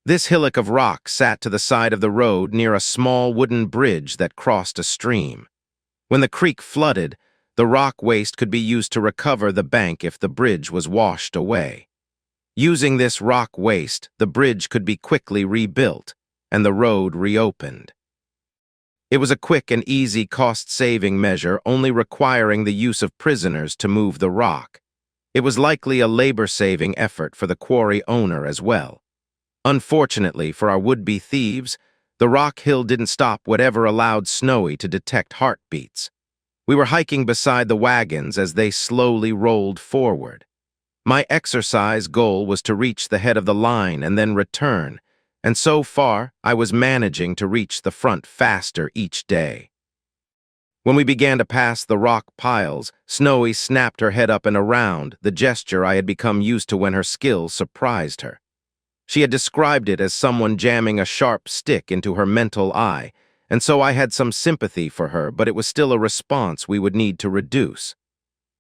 This hillock of rock sat to the side of the road near a small wooden bridge that crossed a stream. When the creek flooded, the rock waste could be used to recover the bank if the bridge was washed away. Using this rock waste, the bridge could be quickly rebuilt, and the road reopened. It was a quick and easy cost-saving measure, only requiring the use of prisoners to move the rock. It was likely a labor-saving effort for the quarry owner as well. Unfortunately for our would-be thieves, The rock hill didn't stop whatever allowed Snowy to detect heartbeats. We were hiking beside the wagons as they slowly rolled forward. My exercise goal was to reach the head of the line and then return, and so far I was managing to reach the front faster each day. When we began to pass the rock piles, Snowy snapped her head up and around, the gesture I had become used to when her skill surprised her. She had described it as someone jamming a sharp stick into her mental eye, and so I had some sympathy for her, but it was still a response we would need to reduce.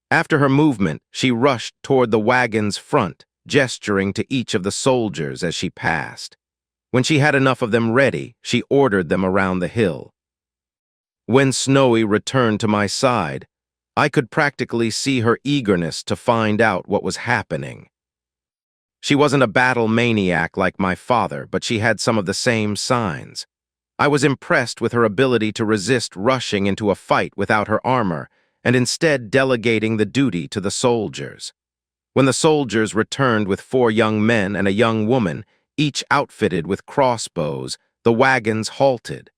After her movement, she rushed toward the wagon's front, gesturing to each of the soldiers as she passed. When she had enough of them ready, she ordered them around the hill. When Snowy returned to my side, I could practically see her eagerness to find out what was happening. She wasn't a battle maniac like my father, but she had some of the same signs. I was impressed with her ability to resist rushing into a fight without her armor, and instead delegating the duty to the soldiers. When the soldiers returned with 4 young men and a young woman, each outfitted with crossbows, the wagons halted.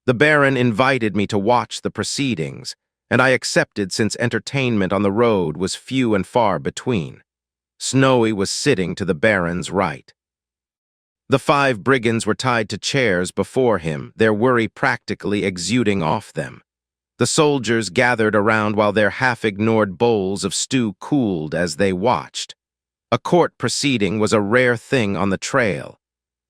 The Baron invited me to watch the proceedings, and I accepted since entertainment on the road was few and far between. Snowy was sitting to the Baron's right. The 5 brigands were tied to chairs before him, their worry practically exuding off them. The soldiers gathered around while their half-ignored bowls of stew cooled as they watched. A court proceeding was a rare thing on the trail.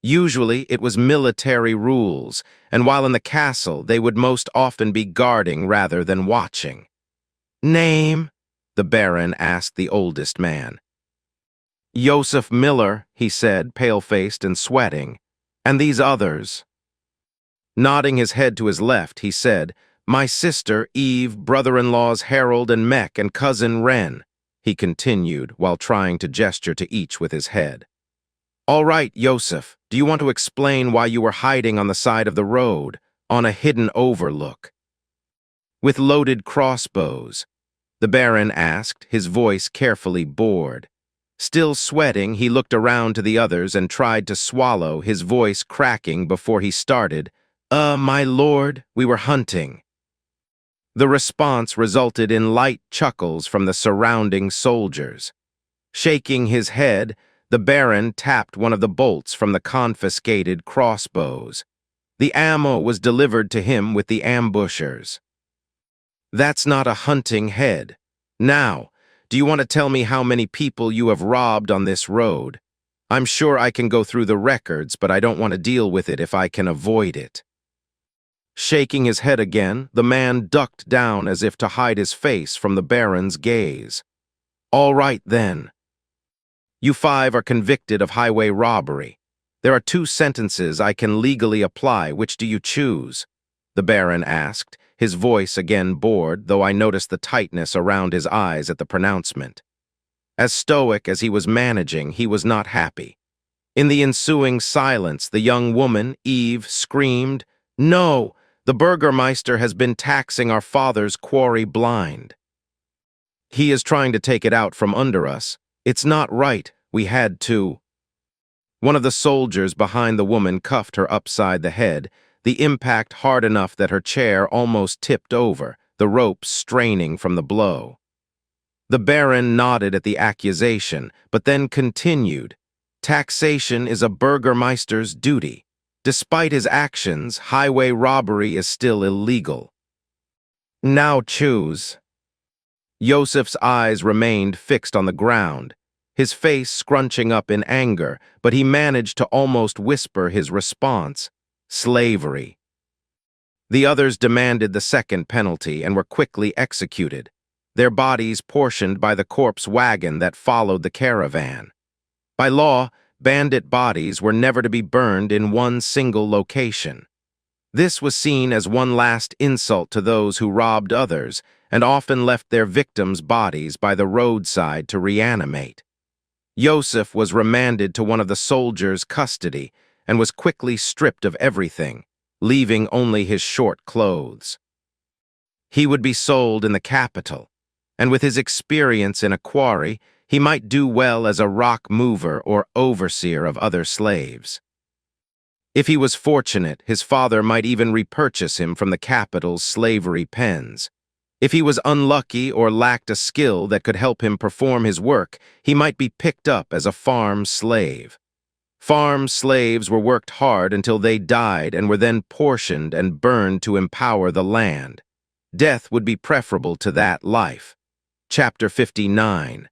Usually it was military rules, and while in the castle they would most often be guarding rather than watching. "Name?" the Baron asked the oldest man. "Joseph Miller," he said, pale-faced and sweating. "And these others?" Nodding his head to his left, he said, "My sister, Eve, brother-in-laws Harold and Mech, and cousin Wren," he continued, while trying to gesture to each with his head. "All right, Joseph, do you want to explain why you were hiding on the side of the road, on a hidden overlook?" "With loaded crossbows?" the Baron asked, his voice carefully bored. Still sweating, he looked around to the others and tried to swallow, his voice cracking before he started, My lord, we were hunting." The response resulted in light chuckles from the surrounding soldiers. Shaking his head, the Baron tapped one of the bolts from the confiscated crossbows. The ammo was delivered to him with the ambushers. "That's not a hunting head. Now, do you want to tell me how many people you have robbed on this road? I'm sure I can go through the records, but I don't want to deal with it if I can avoid it." Shaking his head again, the man ducked down as if to hide his face from the Baron's gaze. "All right, then. You 5 are convicted of highway robbery. There are 2 sentences I can legally apply. Which do you choose?" the Baron asked, his voice again bored, though I noticed the tightness around his eyes at the pronouncement. As stoic as he was managing, he was not happy. In the ensuing silence, the young woman, Eve, screamed, "No! The Burgermeister has been taxing our father's quarry blind. He is trying to take it out from under us. It's not right. We had to." One of the soldiers behind the woman cuffed her upside the head, the impact hard enough that her chair almost tipped over, the ropes straining from the blow. The Baron nodded at the accusation, but then continued, "Taxation is a Burgermeister's duty. Despite his actions, highway robbery is still illegal. Now choose." Joseph's eyes remained fixed on the ground, his face scrunching up in anger, but he managed to almost whisper his response, "Slavery." The others demanded the second penalty and were quickly executed, their bodies portioned by the corpse wagon that followed the caravan. By law, bandit bodies were never to be burned in one single location. This was seen as one last insult to those who robbed others and often left their victims' bodies by the roadside to reanimate. Joseph was remanded to one of the soldiers' custody and was quickly stripped of everything, leaving only his short clothes. He would be sold in the capital, and with his experience in a quarry, he might do well as a rock mover or overseer of other slaves. If he was fortunate, his father might even repurchase him from the capital's slavery pens. If he was unlucky or lacked a skill that could help him perform his work, he might be picked up as a farm slave. Farm slaves were worked hard until they died and were then portioned and burned to empower the land. Death would be preferable to that life. Chapter 59.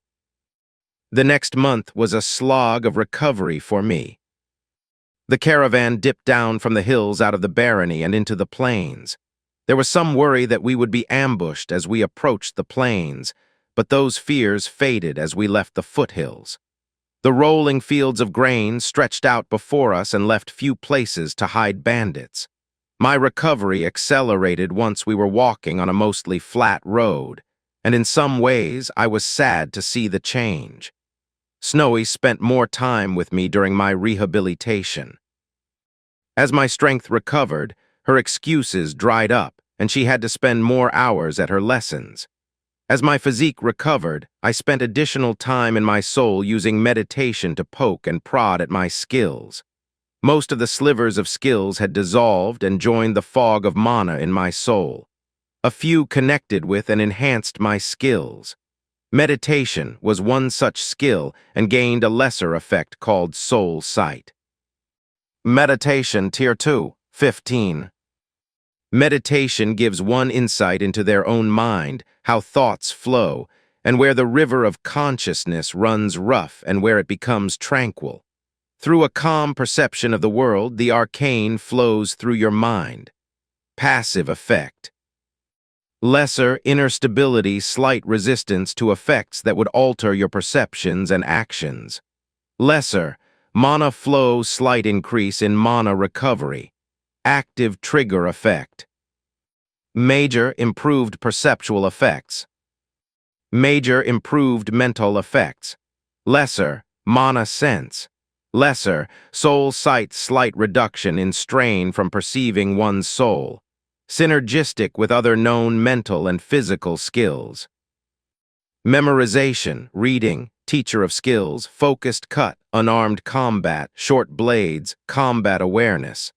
The next month was a slog of recovery for me. The caravan dipped down from the hills out of the barony and into the plains. There was some worry that we would be ambushed as we approached the plains, but those fears faded as we left the foothills. The rolling fields of grain stretched out before us and left few places to hide bandits. My recovery accelerated once we were walking on a mostly flat road, and in some ways I was sad to see the change. Snowy spent more time with me during my rehabilitation. As my strength recovered, her excuses dried up, and she had to spend more hours at her lessons. As my physique recovered, I spent additional time in my soul using meditation to poke and prod at my skills. Most of the slivers of skills had dissolved and joined the fog of mana in my soul. A few connected with and enhanced my skills. Meditation was one such skill and gained a lesser effect called soul sight. Meditation Tier 2, 15. Meditation gives one insight into their own mind, how thoughts flow, and where the river of consciousness runs rough and where it becomes tranquil. Through a calm perception of the world, the arcane flows through your mind. Passive effect. Lesser inner stability, slight resistance to effects that would alter your perceptions and actions. Lesser, mana flow, slight increase in mana recovery. Active trigger effect. Major, improved perceptual effects. Major, improved mental effects. Lesser, mana sense. Lesser, soul sight, slight reduction in strain from perceiving one's soul. Synergistic with other known mental and physical skills. Memorization, reading, teacher of skills, focused cut, unarmed combat, short blades, combat awareness.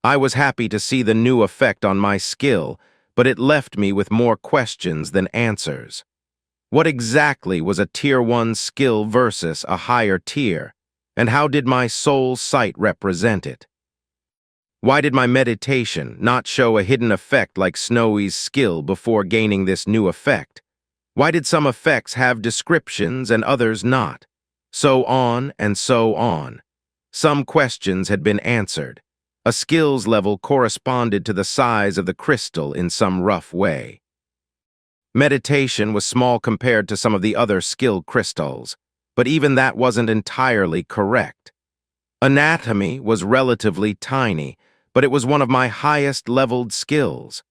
I was happy to see the new effect on my skill, but it left me with more questions than answers. What exactly was a Tier 1 skill versus a higher tier, and how did my soul sight represent it? Why did my meditation not show a hidden effect like Snowy's skill before gaining this new effect? Why did some effects have descriptions and others not? So on and so on. Some questions had been answered. A skills level corresponded to the size of the crystal in some rough way. Meditation was small compared to some of the other skill crystals, but even that wasn't entirely correct. Anatomy was relatively tiny, but it was one of my highest leveled skills.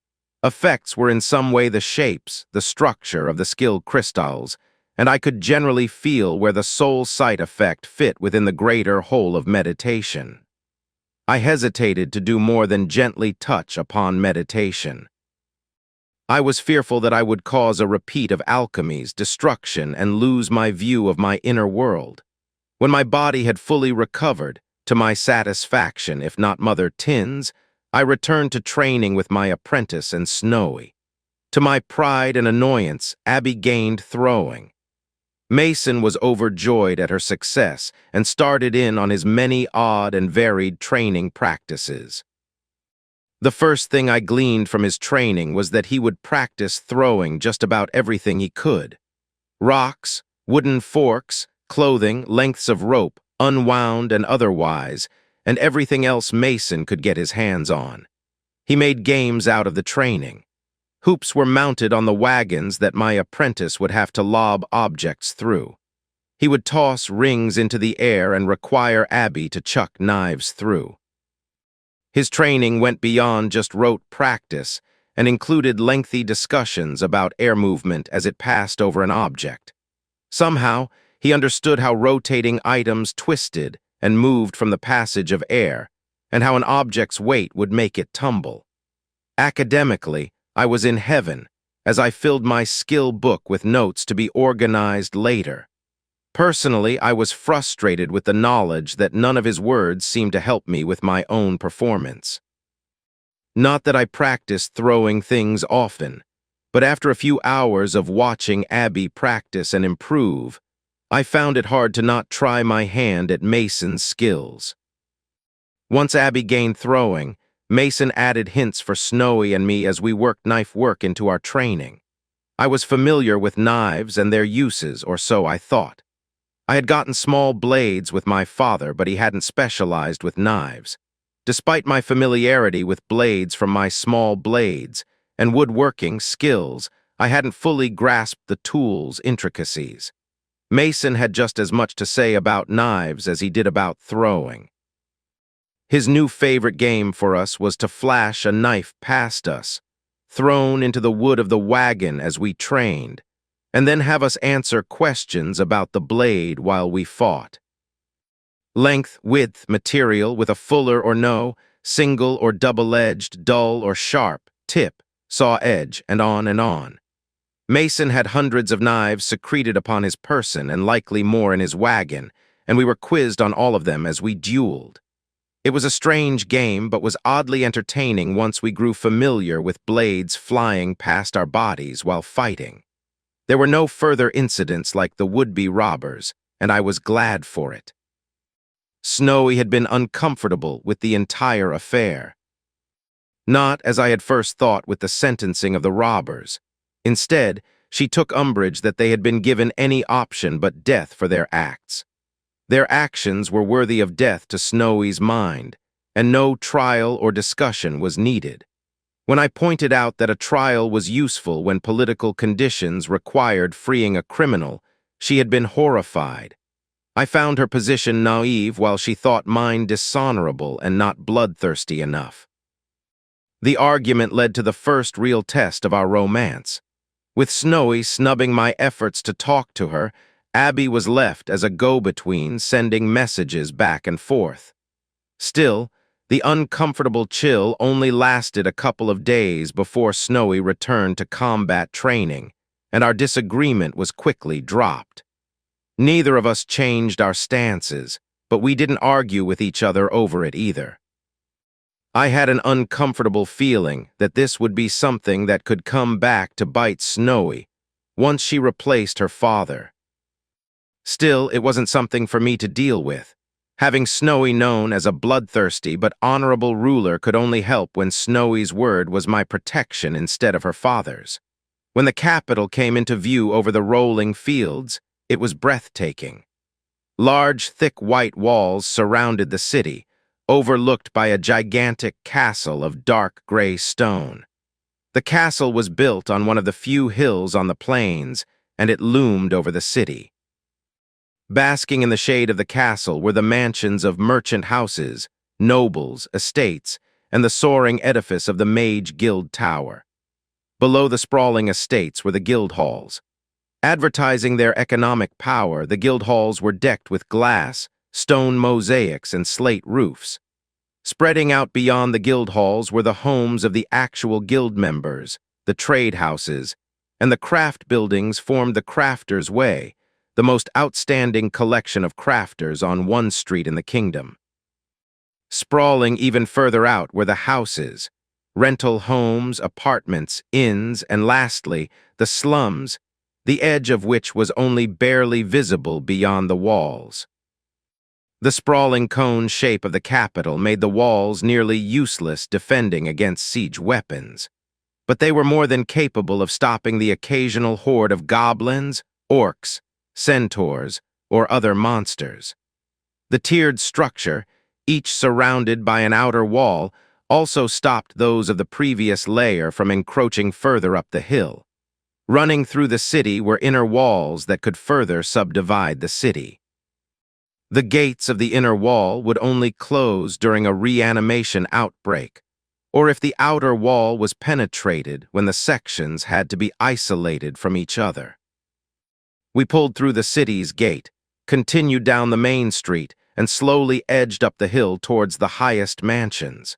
Effects were in some way the shapes, the structure of the skill crystals, and I could generally feel where the soul sight effect fit within the greater whole of meditation. I hesitated to do more than gently touch upon meditation. I was fearful that I would cause a repeat of alchemy's destruction and lose my view of my inner world. When my body had fully recovered, to my satisfaction, if not Mother Tin's, I returned to training with my apprentice and Snowy. To my pride and annoyance, Abby gained throwing. Mason was overjoyed at her success and started in on his many odd and varied training practices. The first thing I gleaned from his training was that he would practice throwing just about everything he could. Rocks, wooden forks, clothing, lengths of rope, unwound and otherwise, and everything else Mason could get his hands on. He made games out of the training. Hoops were mounted on the wagons that my apprentice would have to lob objects through. He would toss rings into the air and require Abby to chuck knives through. His training went beyond just rote practice and included lengthy discussions about air movement as it passed over an object. Somehow, he understood how rotating items twisted and moved from the passage of air, and how an object's weight would make it tumble. Academically, I was in heaven, as I filled my skill book with notes to be organized later. Personally, I was frustrated with the knowledge that none of his words seemed to help me with my own performance. Not that I practiced throwing things often, but after a few hours of watching Abby practice and improve, I found it hard to not try my hand at Mason's skills. Once Abby gained throwing, Mason added hints for Snowy and me as we worked knife work into our training. I was familiar with knives and their uses, or so I thought. I had gotten small blades with my father, but he hadn't specialized with knives. Despite my familiarity with blades from my small blades and woodworking skills, I hadn't fully grasped the tool's intricacies. Mason had just as much to say about knives as he did about throwing. His new favorite game for us was to flash a knife past us, thrown into the wood of the wagon as we trained, and then have us answer questions about the blade while we fought. Length, width, material with a fuller or no, single or double-edged, dull or sharp, tip, saw edge, and on and on. Mason had hundreds of knives secreted upon his person and likely more in his wagon, and we were quizzed on all of them as we dueled. It was a strange game, but was oddly entertaining once we grew familiar with blades flying past our bodies while fighting. There were no further incidents like the would-be robbers, and I was glad for it. Snowy had been uncomfortable with the entire affair. Not, as I had first thought, with the sentencing of the robbers. Instead, she took umbrage that they had been given any option but death for their acts. Their actions were worthy of death to Snowy's mind, and no trial or discussion was needed. When I pointed out that a trial was useful when political conditions required freeing a criminal, she had been horrified. I found her position naive while she thought mine dishonorable and not bloodthirsty enough. The argument led to the first real test of our romance. With Snowy snubbing my efforts to talk to her, Abby was left as a go-between, sending messages back and forth. Still, the uncomfortable chill only lasted a couple of days before Snowy returned to combat training, and our disagreement was quickly dropped. Neither of us changed our stances, but we didn't argue with each other over it either. I had an uncomfortable feeling that this would be something that could come back to bite Snowy once she replaced her father. Still, it wasn't something for me to deal with. Having Snowy known as a bloodthirsty but honorable ruler could only help when Snowy's word was my protection instead of her father's. When the capital came into view over the rolling fields, it was breathtaking. Large, thick white walls surrounded the city, overlooked by a gigantic castle of dark gray stone. The castle was built on one of the few hills on the plains, and it loomed over the city. Basking in the shade of the castle were the mansions of merchant houses, nobles, estates, and the soaring edifice of the Mage Guild Tower. Below the sprawling estates were the guild halls. Advertising their economic power, the guild halls were decked with glass, stone mosaics, and slate roofs. Spreading out beyond the guild halls were the homes of the actual guild members, the trade houses, and the craft buildings formed the Crafters' Way, the most outstanding collection of crafters on one street in the kingdom. Sprawling even further out were the houses, rental homes, apartments, inns, and lastly, the slums, the edge of which was only barely visible beyond the walls. The sprawling cone shape of the capital made the walls nearly useless defending against siege weapons, but they were more than capable of stopping the occasional horde of goblins, orcs, centaurs, or other monsters. The tiered structure, each surrounded by an outer wall, also stopped those of the previous layer from encroaching further up the hill. Running through the city were inner walls that could further subdivide the city. The gates of the inner wall would only close during a reanimation outbreak, or if the outer wall was penetrated when the sections had to be isolated from each other. We pulled through the city's gate, continued down the main street, and slowly edged up the hill towards the highest mansions.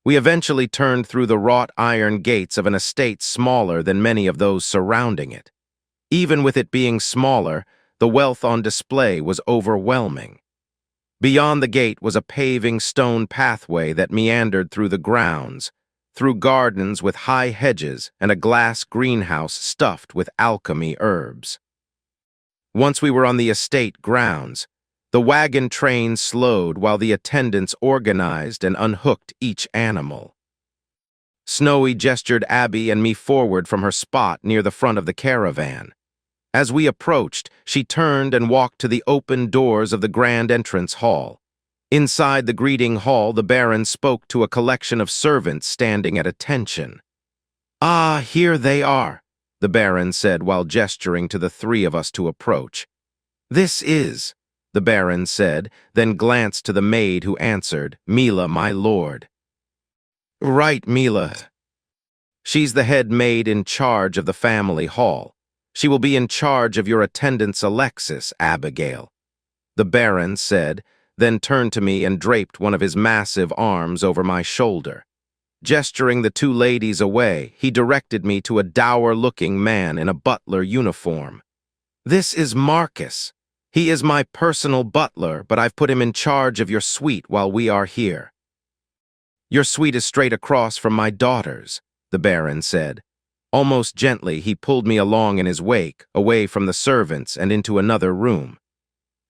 We eventually turned through the wrought iron gates of an estate smaller than many of those surrounding it. Even with it being smaller, The wealth on display was overwhelming. Beyond the gate was a paving stone pathway that meandered through the grounds, through gardens with high hedges and a glass greenhouse stuffed with alchemy herbs. Once we were on the estate grounds, the wagon train slowed while the attendants organized and unhooked each animal. Snowy gestured Abby and me forward from her spot near the front of the caravan. As we approached, she turned and walked to the open doors of the grand entrance hall. Inside the greeting hall, the Baron spoke to a collection of servants standing at attention. "Ah, here they are," the Baron said while gesturing to the three of us to approach. "This is," the Baron said, then glanced to the maid who answered, "Mila, my lord." "Right, Mila. She's the head maid in charge of the family hall. She will be in charge of your attendants, Alexis, Abigail," the Baron said, then turned to me and draped one of his massive arms over my shoulder. Gesturing the two ladies away, he directed me to a dour-looking man in a butler uniform. "This is Marcus. He is my personal butler, but I've put him in charge of your suite while we are here." "Your suite is straight across from my daughter's," the Baron said. Almost gently, he pulled me along in his wake, away from the servants and into another room.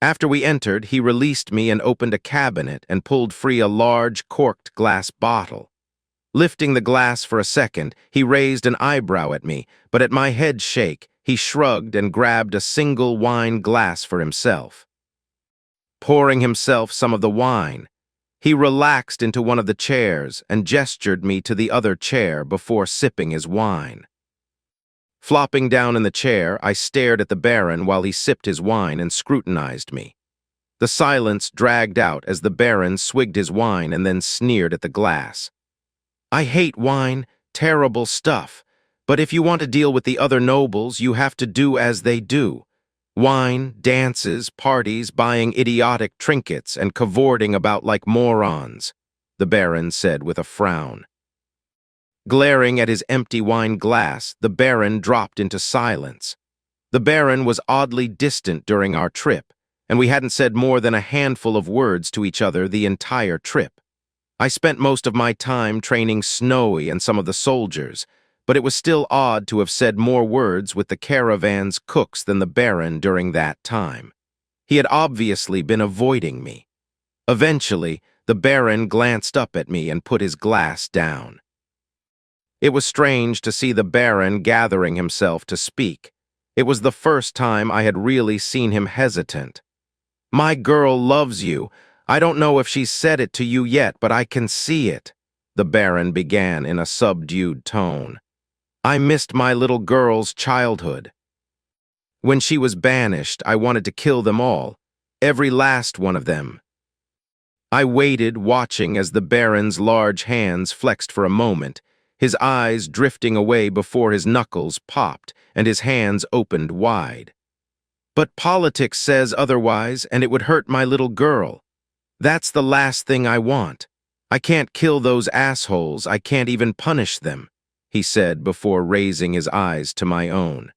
After we entered, he released me and opened a cabinet and pulled free a large, corked glass bottle. Lifting the glass for a second, he raised an eyebrow at me, but at my head shake, he shrugged and grabbed a single wine glass for himself. Pouring himself some of the wine, he relaxed into one of the chairs and gestured me to the other chair before sipping his wine. Flopping down in the chair, I stared at the Baron while he sipped his wine and scrutinized me. The silence dragged out as the Baron swigged his wine and then sneered at the glass. "I hate wine, terrible stuff, but if you want to deal with the other nobles, you have to do as they do. Wine, dances, parties, buying idiotic trinkets, and cavorting about like morons," the Baron said with a frown. Glaring at his empty wine glass, the Baron dropped into silence. The Baron was oddly distant during our trip, and we hadn't said more than a handful of words to each other the entire trip. I spent most of my time training Snowy and some of the soldiers, but it was still odd to have said more words with the caravan's cooks than the Baron during that time. He had obviously been avoiding me. Eventually, the Baron glanced up at me and put his glass down. It was strange to see the Baron gathering himself to speak. It was the first time I had really seen him hesitant. "My girl loves you. I don't know if she's said it to you yet, but I can see it," the Baron began in a subdued tone. "I missed my little girl's childhood. When she was banished, I wanted to kill them all, every last one of them." I waited, watching as the Baron's large hands flexed for a moment, his eyes drifting away before his knuckles popped and his hands opened wide. "But politics says otherwise, and it would hurt my little girl. That's the last thing I want. I can't kill those assholes, I can't even punish them," he said before raising his eyes to my own.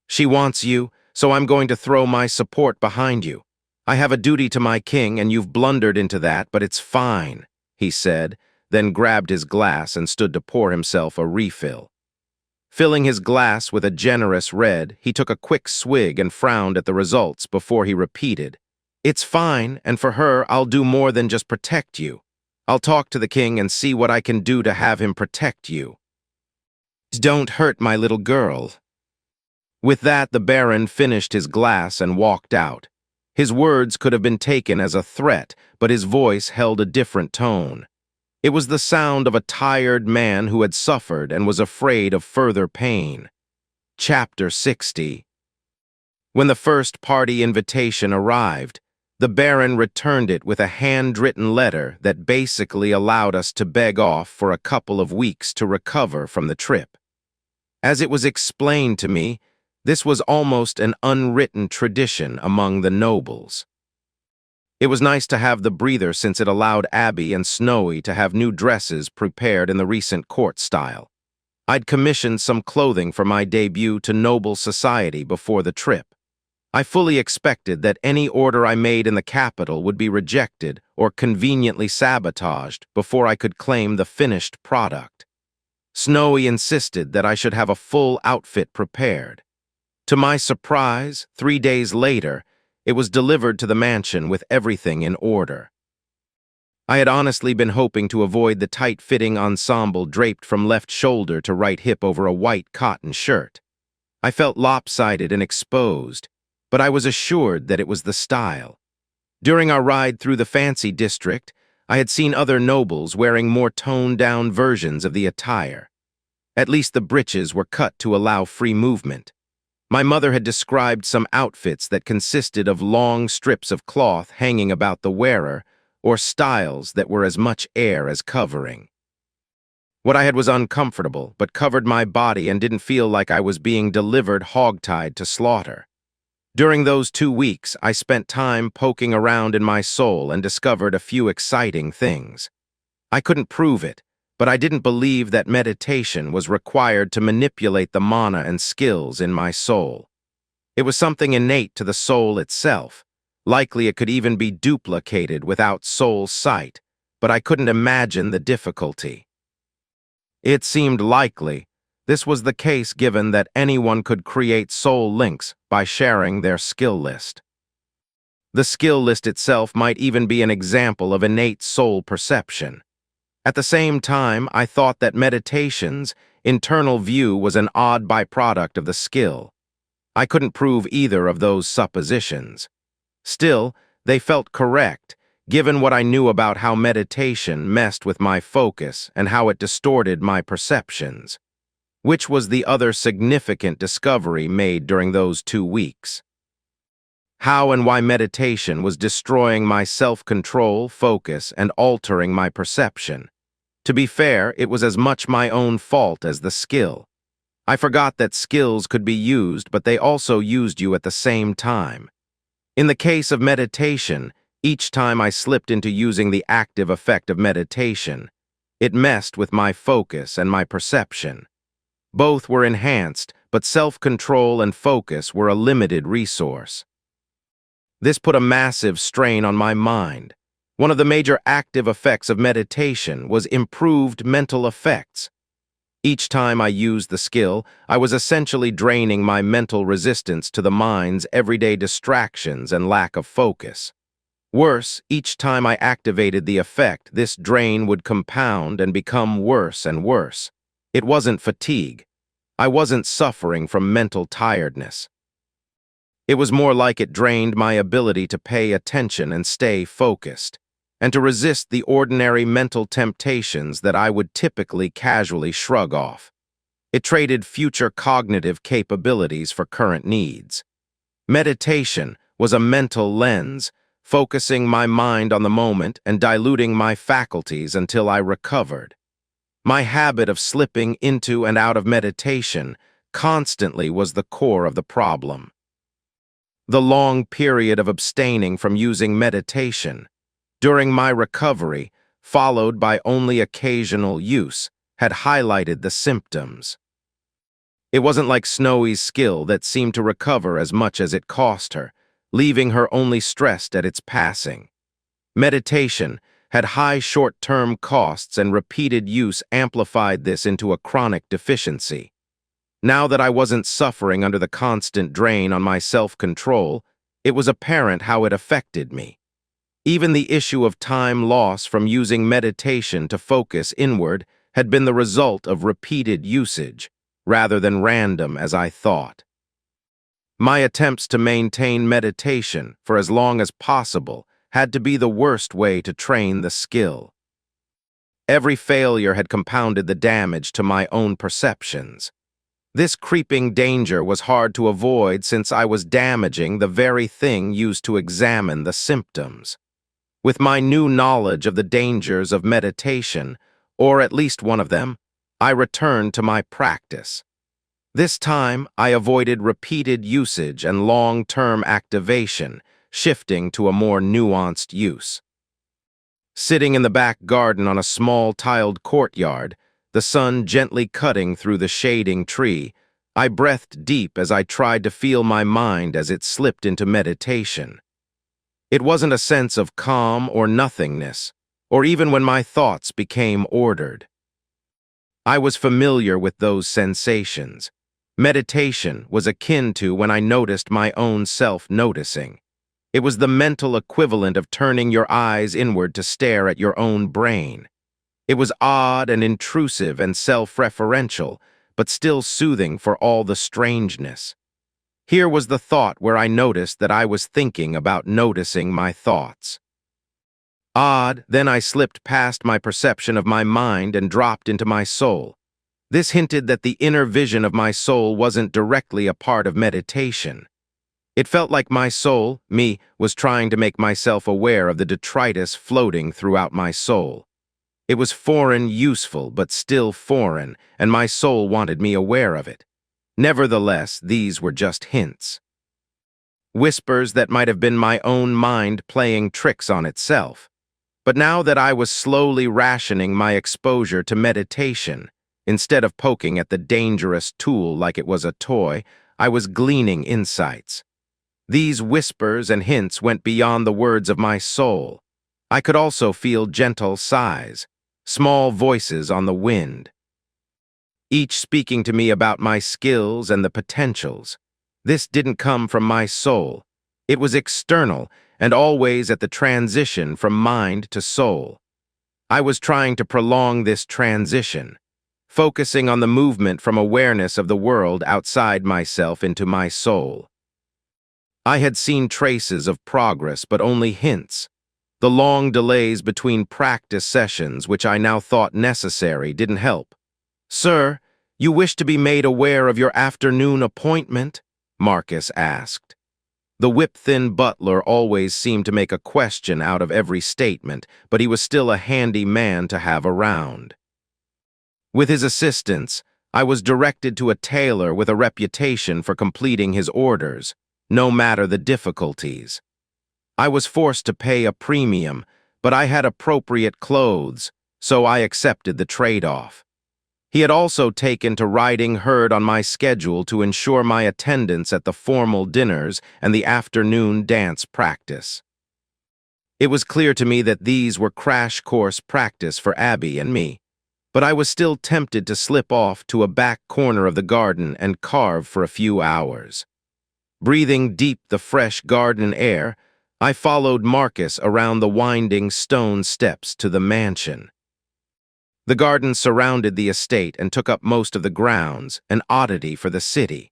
"She wants you, so I'm going to throw my support behind you. I have a duty to my king, and you've blundered into that, but it's fine," he said, then grabbed his glass and stood to pour himself a refill. Filling his glass with a generous red, he took a quick swig and frowned at the results before he repeated, "It's fine, and for her, I'll do more than just protect you. I'll talk to the king and see what I can do to have him protect you. Don't hurt my little girl." With that, the Baron finished his glass and walked out. His words could have been taken as a threat, but his voice held a different tone. It was the sound of a tired man who had suffered and was afraid of further pain. Chapter 60. When the first party invitation arrived, the Baron returned it with a handwritten letter that basically allowed us to beg off for a couple of weeks to recover from the trip. As it was explained to me, this was almost an unwritten tradition among the nobles. It was nice to have the breather since it allowed Abby and Snowy to have new dresses prepared in the recent court style. I'd commissioned some clothing for my debut to noble society before the trip. I fully expected that any order I made in the capital would be rejected or conveniently sabotaged before I could claim the finished product. Snowy insisted that I should have a full outfit prepared. To my surprise, 3 days later, it was delivered to the mansion with everything in order. I had honestly been hoping to avoid the tight-fitting ensemble draped from left shoulder to right hip over a white cotton shirt. I felt lopsided and exposed, but I was assured that it was the style. During our ride through the fancy district, I had seen other nobles wearing more toned-down versions of the attire. At least the breeches were cut to allow free movement. My mother had described some outfits that consisted of long strips of cloth hanging about the wearer, or styles that were as much air as covering. What I had was uncomfortable, but covered my body and didn't feel like I was being delivered hogtied to slaughter. During those 2 weeks, I spent time poking around in my soul and discovered a few exciting things. I couldn't prove it, but I didn't believe that meditation was required to manipulate the mana and skills in my soul. It was something innate to the soul itself. Likely it could even be duplicated without soul sight, but I couldn't imagine the difficulty. It seemed likely this was the case given that anyone could create soul links by sharing their skill list. The skill list itself might even be an example of innate soul perception. At the same time, I thought that meditation's internal view was an odd byproduct of the skill. I couldn't prove either of those suppositions. Still, they felt correct, given what I knew about how meditation messed with my focus and how it distorted my perceptions. Which was the other significant discovery made during those 2 weeks. How and why meditation was destroying my self-control, focus, and altering my perception. To be fair, it was as much my own fault as the skill. I forgot that skills could be used, but they also used you at the same time. In the case of meditation, each time I slipped into using the active effect of meditation, it messed with my focus and my perception. Both were enhanced, but self-control and focus were a limited resource. This put a massive strain on my mind. One of the major active effects of meditation was improved mental effects. Each time I used the skill, I was essentially draining my mental resistance to the mind's everyday distractions and lack of focus. Worse, each time I activated the effect, this drain would compound and become worse and worse. It wasn't fatigue. I wasn't suffering from mental tiredness. It was more like it drained my ability to pay attention and stay focused, and to resist the ordinary mental temptations that I would typically casually shrug off. It traded future cognitive capabilities for current needs. Meditation was a mental lens, focusing my mind on the moment and diluting my faculties until I recovered. My habit of slipping into and out of meditation constantly was the core of the problem. The long period of abstaining from using meditation, during my recovery, followed by only occasional use, had highlighted the symptoms. It wasn't like Snowy's skill that seemed to recover as much as it cost her, leaving her only stressed at its passing. Meditation had high short-term costs, and repeated use amplified this into a chronic deficiency. Now that I wasn't suffering under the constant drain on my self-control, it was apparent how it affected me. Even the issue of time loss from using meditation to focus inward had been the result of repeated usage, rather than random as I thought. My attempts to maintain meditation for as long as possible had to be the worst way to train the skill. Every failure had compounded the damage to my own perceptions. This creeping danger was hard to avoid since I was damaging the very thing used to examine the symptoms. With my new knowledge of the dangers of meditation, or at least one of them, I returned to my practice. This time, I avoided repeated usage and long-term activation, shifting to a more nuanced use. Sitting in the back garden on a small tiled courtyard, the sun gently cutting through the shading tree, I breathed deep as I tried to feel my mind as it slipped into meditation. It wasn't a sense of calm or nothingness, or even when my thoughts became ordered. I was familiar with those sensations. Meditation was akin to when I noticed my own self noticing. It was the mental equivalent of turning your eyes inward to stare at your own brain. It was odd and intrusive and self-referential, but still soothing for all the strangeness. Here was the thought where I noticed that I was thinking about noticing my thoughts. Odd, then I slipped past my perception of my mind and dropped into my soul. This hinted that the inner vision of my soul wasn't directly a part of meditation. It felt like my soul, me, was trying to make myself aware of the detritus floating throughout my soul. It was foreign, useful, but still foreign, and my soul wanted me aware of it. Nevertheless, these were just hints. Whispers that might have been my own mind playing tricks on itself. But now that I was slowly rationing my exposure to meditation, instead of poking at the dangerous tool like it was a toy, I was gleaning insights. These whispers and hints went beyond the words of my soul. I could also feel gentle sighs, small voices on the wind, each speaking to me about my skills and the potentials. This didn't come from my soul. It was external and always at the transition from mind to soul. I was trying to prolong this transition, focusing on the movement from awareness of the world outside myself into my soul. I had seen traces of progress, but only hints. The long delays between practice sessions, which I now thought necessary, didn't help. "Sir, you wish to be made aware of your afternoon appointment?" Marcus asked. The whip-thin butler always seemed to make a question out of every statement, but he was still a handy man to have around. With his assistance, I was directed to a tailor with a reputation for completing his orders, no matter the difficulties. I was forced to pay a premium, but I had appropriate clothes, so I accepted the trade-off. He had also taken to riding herd on my schedule to ensure my attendance at the formal dinners and the afternoon dance practice. It was clear to me that these were crash course practice for Abby and me, but I was still tempted to slip off to a back corner of the garden and carve for a few hours. Breathing deep the fresh garden air, I followed Marcus around the winding stone steps to the mansion. The garden surrounded the estate and took up most of the grounds, an oddity for the city.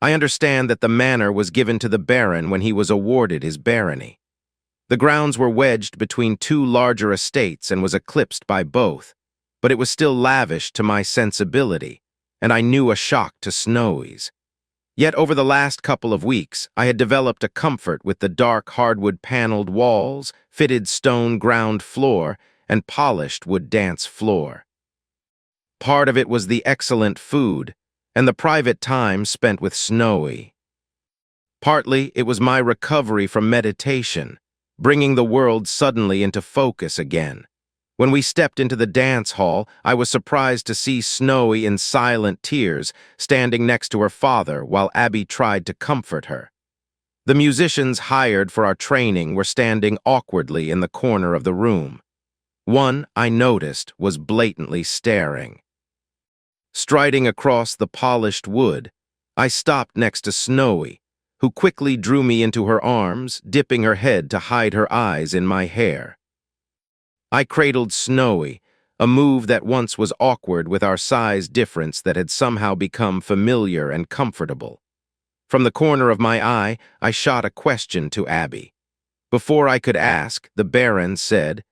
I understand that the manor was given to the Baron when he was awarded his barony. The grounds were wedged between two larger estates and was eclipsed by both, but it was still lavish to my sensibility, and I knew a shock to Snowy's. Yet over the last couple of weeks, I had developed a comfort with the dark hardwood-paneled walls, fitted stone ground floor, and polished wood dance floor. Part of it was the excellent food and the private time spent with Snowy. Partly, it was my recovery from meditation, bringing the world suddenly into focus again. When we stepped into the dance hall, I was surprised to see Snowy in silent tears, standing next to her father while Abby tried to comfort her. The musicians hired for our training were standing awkwardly in the corner of the room. One, I noticed, was blatantly staring. Striding across the polished wood, I stopped next to Snowy, who quickly drew me into her arms, dipping her head to hide her eyes in my hair. I cradled Snowy, a move that once was awkward with our size difference that had somehow become familiar and comfortable. From the corner of my eye, I shot a question to Abby. Before I could ask, the Baron said,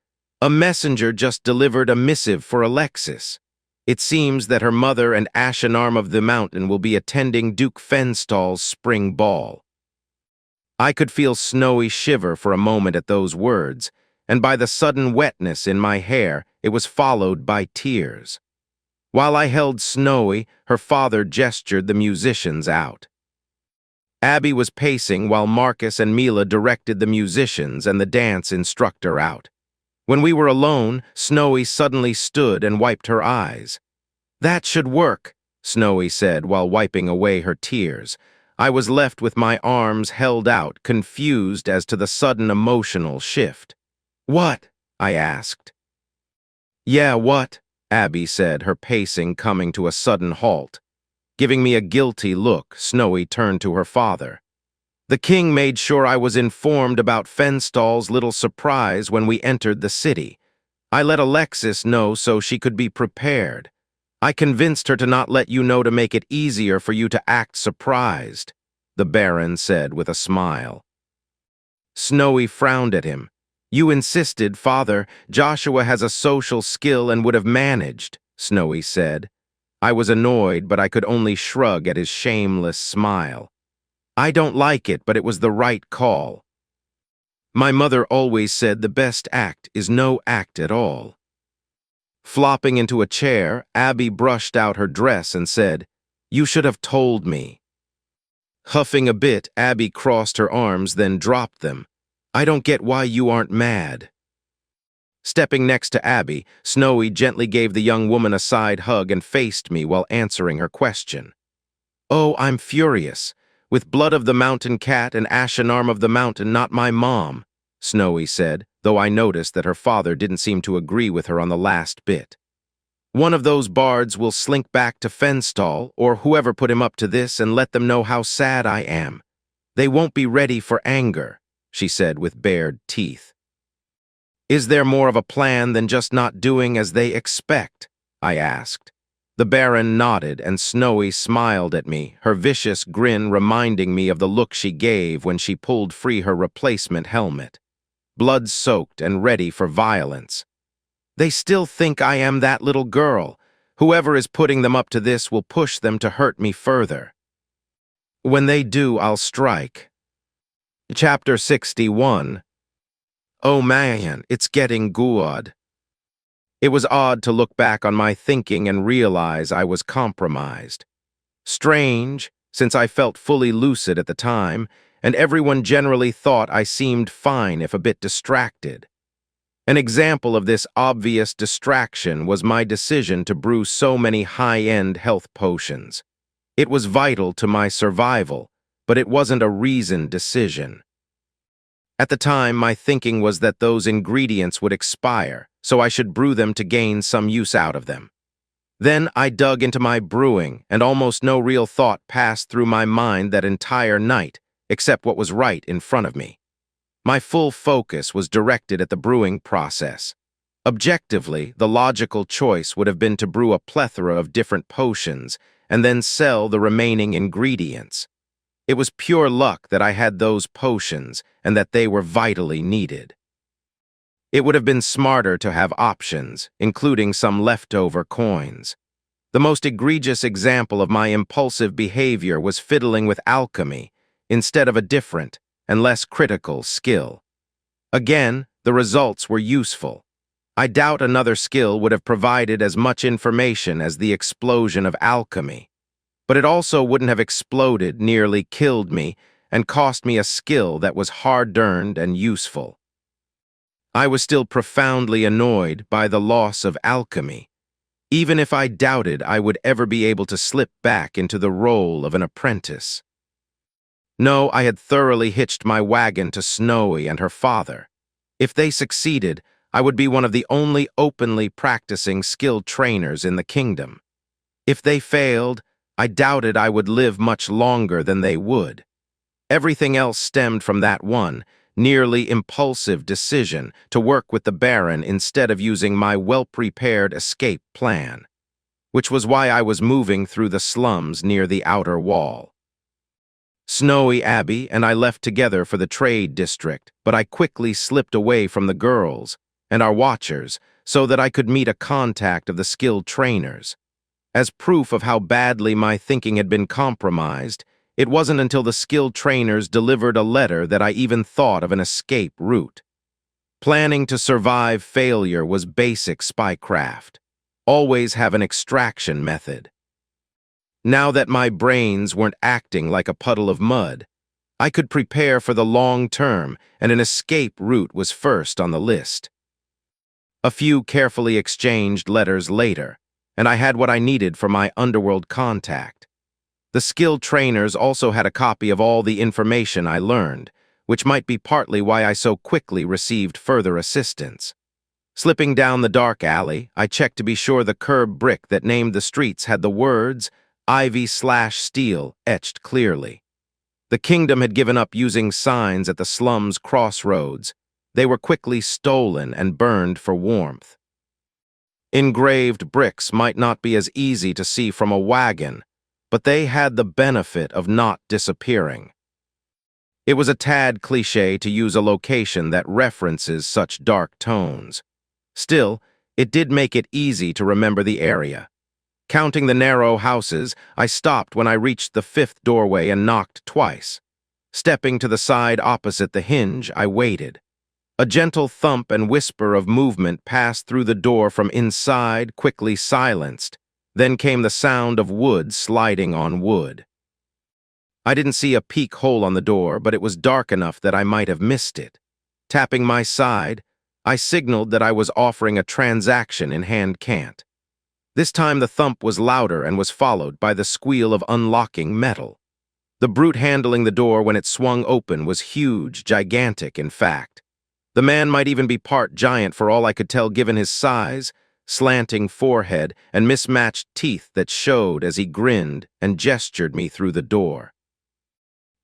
"A messenger just delivered a missive for Alexis. It seems that her mother and Ashenarm of the Mountain will be attending Duke Fenstall's spring ball." I could feel Snowy shiver for a moment at those words, and by the sudden wetness in my hair, it was followed by tears. While I held Snowy, her father gestured the musicians out. Abby was pacing while Marcus and Mila directed the musicians and the dance instructor out. When we were alone, Snowy suddenly stood and wiped her eyes. "That should work," Snowy said while wiping away her tears. I was left with my arms held out, confused as to the sudden emotional shift. "What?" I asked. "Yeah, what?" Abby said, her pacing coming to a sudden halt. Giving me a guilty look, Snowy turned to her father. "The king made sure I was informed about Fenstall's little surprise when we entered the city. I let Alexis know so she could be prepared. I convinced her to not let you know to make it easier for you to act surprised," the Baron said with a smile. Snowy frowned at him. "You insisted, father. Joshua has a social skill and would have managed," Snowy said. I was annoyed, but I could only shrug at his shameless smile. "I don't like it, but it was the right call. My mother always said the best act is no act at all." Flopping into a chair, Abby brushed out her dress and said, "You should have told me." Huffing a bit, Abby crossed her arms, then dropped them. "I don't get why you aren't mad." Stepping next to Abby, Snowy gently gave the young woman a side hug and faced me while answering her question. "Oh, I'm furious. With blood of the mountain cat and ashen arm of the mountain, not my mom," Snowy said, though I noticed that her father didn't seem to agree with her on the last bit. "One of those bards will slink back to Fenstall, or whoever put him up to this, and let them know how sad I am. They won't be ready for anger," she said with bared teeth. "Is there more of a plan than just not doing as they expect?" I asked. The Baron nodded, and Snowy smiled at me, her vicious grin reminding me of the look she gave when she pulled free her replacement helmet. Blood-soaked and ready for violence. "They still think I am that little girl. Whoever is putting them up to this will push them to hurt me further. When they do, I'll strike." Chapter 61. Oh man, it's getting good. It was odd to look back on my thinking and realize I was compromised. Strange, since I felt fully lucid at the time, and everyone generally thought I seemed fine if a bit distracted. An example of this obvious distraction was my decision to brew so many high-end health potions. It was vital to my survival, but it wasn't a reasoned decision. At the time, my thinking was that those ingredients would expire, so I should brew them to gain some use out of them. Then I dug into my brewing, and almost no real thought passed through my mind that entire night, except what was right in front of me. My full focus was directed at the brewing process. Objectively, the logical choice would have been to brew a plethora of different potions and then sell the remaining ingredients. It was pure luck that I had those potions and that they were vitally needed. It would have been smarter to have options, including some leftover coins. The most egregious example of my impulsive behavior was fiddling with alchemy instead of a different and less critical skill. Again, the results were useful. I doubt another skill would have provided as much information as the explosion of alchemy. But it also wouldn't have exploded, nearly killed me, and cost me a skill that was hard-earned and useful. I was still profoundly annoyed by the loss of alchemy, even if I doubted I would ever be able to slip back into the role of an apprentice. No, I had thoroughly hitched my wagon to Snowy and her father. If they succeeded, I would be one of the only openly practicing skilled trainers in the kingdom. If they failed, I doubted I would live much longer than they would. Everything else stemmed from that one, nearly impulsive decision to work with the Baron instead of using my well-prepared escape plan, which was why I was moving through the slums near the outer wall. Snowy, Abby, and I left together for the trade district, but I quickly slipped away from the girls and our watchers so that I could meet a contact of the skilled trainers. As proof of how badly my thinking had been compromised, it wasn't until the skilled trainers delivered a letter that I even thought of an escape route. Planning to survive failure was basic spycraft. Always have an extraction method. Now that my brains weren't acting like a puddle of mud, I could prepare for the long term, and an escape route was first on the list. A few carefully exchanged letters later, and I had what I needed for my underworld contact. The skilled trainers also had a copy of all the information I learned, which might be partly why I so quickly received further assistance. Slipping down the dark alley, I checked to be sure the curb brick that named the streets had the words Ivy/Steel etched clearly. The kingdom had given up using signs at the slum's crossroads. They were quickly stolen and burned for warmth. Engraved bricks might not be as easy to see from a wagon, but they had the benefit of not disappearing. It was a tad cliché to use a location that references such dark tones. Still, it did make it easy to remember the area. Counting the narrow houses, I stopped when I reached the 5th doorway and knocked twice. Stepping to the side opposite the hinge, I waited. A gentle thump and whisper of movement passed through the door from inside, quickly silenced. Then came the sound of wood sliding on wood. I didn't see a peek hole on the door, but it was dark enough that I might have missed it. Tapping my side, I signaled that I was offering a transaction in hand can't. This time the thump was louder and was followed by the squeal of unlocking metal. The brute handling the door when it swung open was huge, gigantic in fact. The man might even be part giant for all I could tell given his size, slanting forehead, and mismatched teeth that showed as he grinned and gestured me through the door.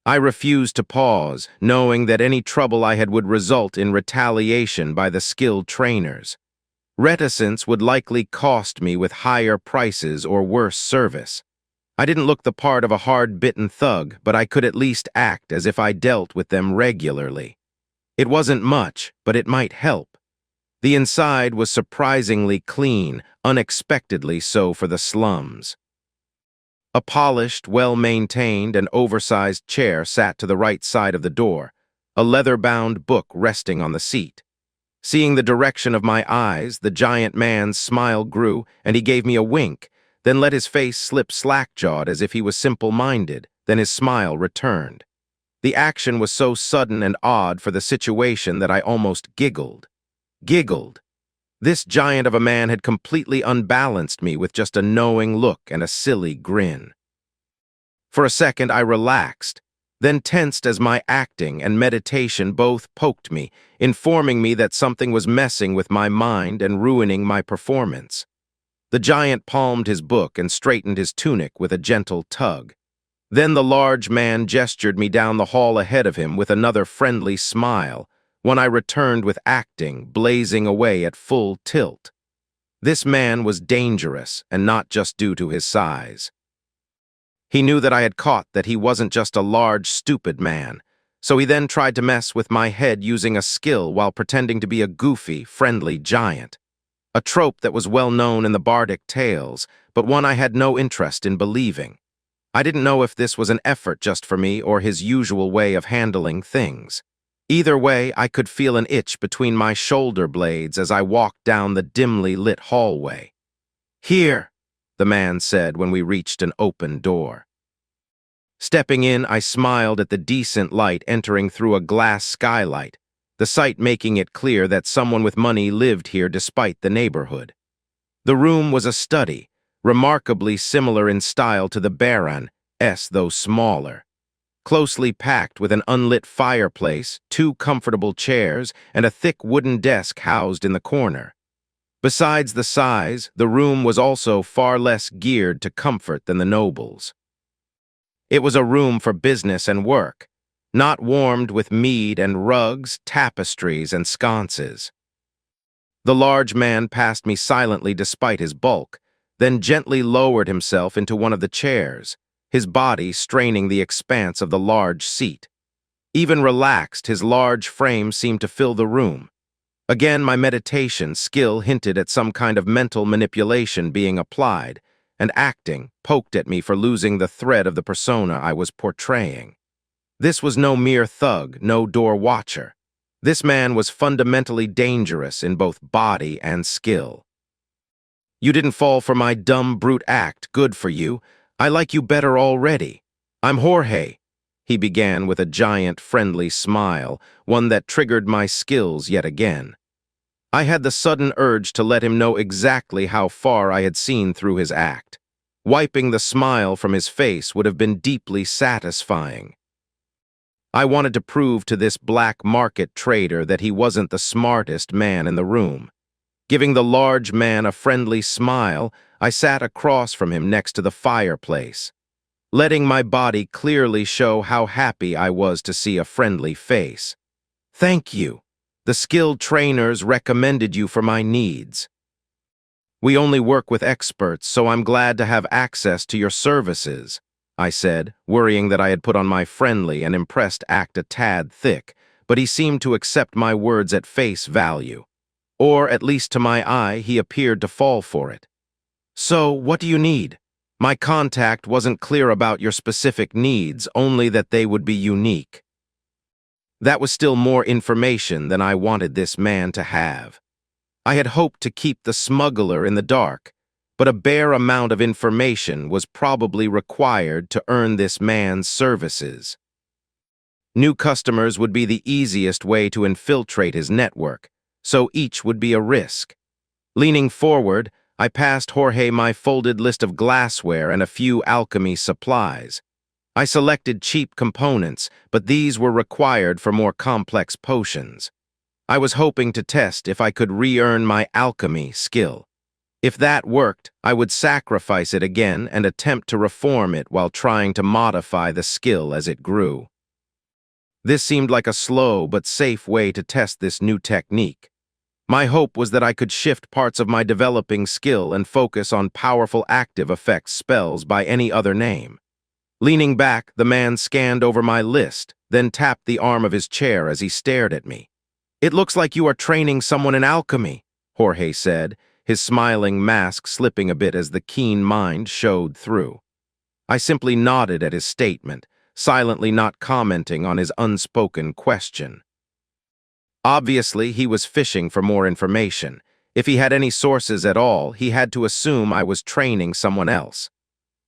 I refused to pause, knowing that any trouble I had would result in retaliation by the skilled trainers. Reticence would likely cost me with higher prices or worse service. I didn't look the part of a hard-bitten thug, but I could at least act as if I dealt with them regularly. It wasn't much, but it might help. The inside was surprisingly clean, unexpectedly so for the slums. A polished, well-maintained, and oversized chair sat to the right side of the door, a leather-bound book resting on the seat. Seeing the direction of my eyes, the giant man's smile grew, and he gave me a wink, then let his face slip slack-jawed as if he was simple-minded, then his smile returned. The action was so sudden and odd for the situation that I almost giggled. This giant of a man had completely unbalanced me with just a knowing look and a silly grin. For a second I relaxed, then tensed as my acting and meditation both poked me, informing me that something was messing with my mind and ruining my performance. The giant palmed his book and straightened his tunic with a gentle tug. Then the large man gestured me down the hall ahead of him with another friendly smile, when I returned with acting, blazing away at full tilt. This man was dangerous, and not just due to his size. He knew that I had caught that he wasn't just a large, stupid man, so he then tried to mess with my head using a skill while pretending to be a goofy, friendly giant. A trope that was well known in the bardic tales, but one I had no interest in believing. I didn't know if this was an effort just for me or his usual way of handling things. Either way, I could feel an itch between my shoulder blades as I walked down the dimly lit hallway. "Here," the man said when we reached an open door. Stepping in, I smiled at the decent light entering through a glass skylight, the sight making it clear that someone with money lived here despite the neighborhood. The room was a study, remarkably similar in style to the Baron's, though smaller. Closely packed with an unlit fireplace, 2 comfortable chairs, and a thick wooden desk housed in the corner. Besides the size, the room was also far less geared to comfort than the nobles. It was a room for business and work, not warmed with mead and rugs, tapestries, and sconces. The large man passed me silently despite his bulk, then gently lowered himself into one of the chairs, his body straining the expanse of the large seat. Even relaxed, his large frame seemed to fill the room. Again, my meditation skill hinted at some kind of mental manipulation being applied, and acting poked at me for losing the thread of the persona I was portraying. This was no mere thug, no door watcher. This man was fundamentally dangerous in both body and skill. "You didn't fall for my dumb brute act, good for you. I like you better already. I'm Jorge," he began with a giant friendly smile, one that triggered my skills yet again. I had the sudden urge to let him know exactly how far I had seen through his act. Wiping the smile from his face would have been deeply satisfying. I wanted to prove to this black market trader that he wasn't the smartest man in the room. Giving the large man a friendly smile, I sat across from him next to the fireplace, letting my body clearly show how happy I was to see a friendly face. "Thank you. The skilled trainers recommended you for my needs. We only work with experts, so I'm glad to have access to your services," I said, worrying that I had put on my friendly and impressed act a tad thick, but he seemed to accept my words at face value. Or, at least to my eye, he appeared to fall for it. "So, what do you need?" My contact wasn't clear about your specific needs, only that they would be unique. That was still more information than I wanted this man to have. I had hoped to keep the smuggler in the dark, but a bare amount of information was probably required to earn this man's services. New customers would be the easiest way to infiltrate his network, so each would be a risk. Leaning forward, I passed Jorge my folded list of glassware and a few alchemy supplies. I selected cheap components, but these were required for more complex potions. I was hoping to test if I could re-earn my alchemy skill. If that worked, I would sacrifice it again and attempt to reform it while trying to modify the skill as it grew. This seemed like a slow but safe way to test this new technique. My hope was that I could shift parts of my developing skill and focus on powerful active effects spells by any other name. Leaning back, the man scanned over my list, then tapped the arm of his chair as he stared at me. "It looks like you are training someone in alchemy," Jorge said, his smiling mask slipping a bit as the keen mind showed through. I simply nodded at his statement, silently not commenting on his unspoken question. Obviously, he was fishing for more information. If he had any sources at all, he had to assume I was training someone else.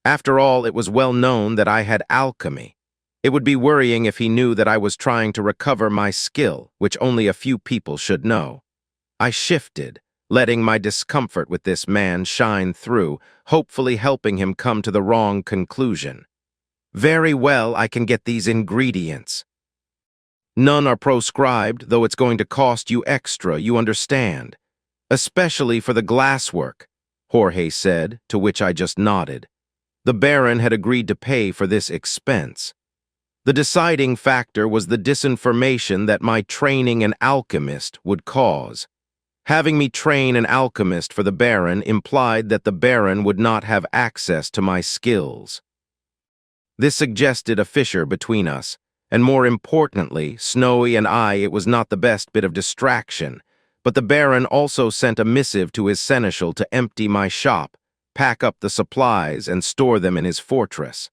After all, it was well known that I had alchemy. It would be worrying if he knew that I was trying to recover my skill, which only a few people should know. I shifted, letting my discomfort with this man shine through, hopefully helping him come to the wrong conclusion. "Very well, I can get these ingredients. None are proscribed, though it's going to cost you extra, you understand. Especially for the glasswork," Jorge said, to which I just nodded. The Baron had agreed to pay for this expense. The deciding factor was the disinformation that my training an alchemist would cause. Having me train an alchemist for the Baron implied that the Baron would not have access to my skills. This suggested a fissure between us, and more importantly, Snowy and I, it was not the best bit of distraction, but the Baron also sent a missive to his seneschal to empty my shop, pack up the supplies, and store them in his fortress.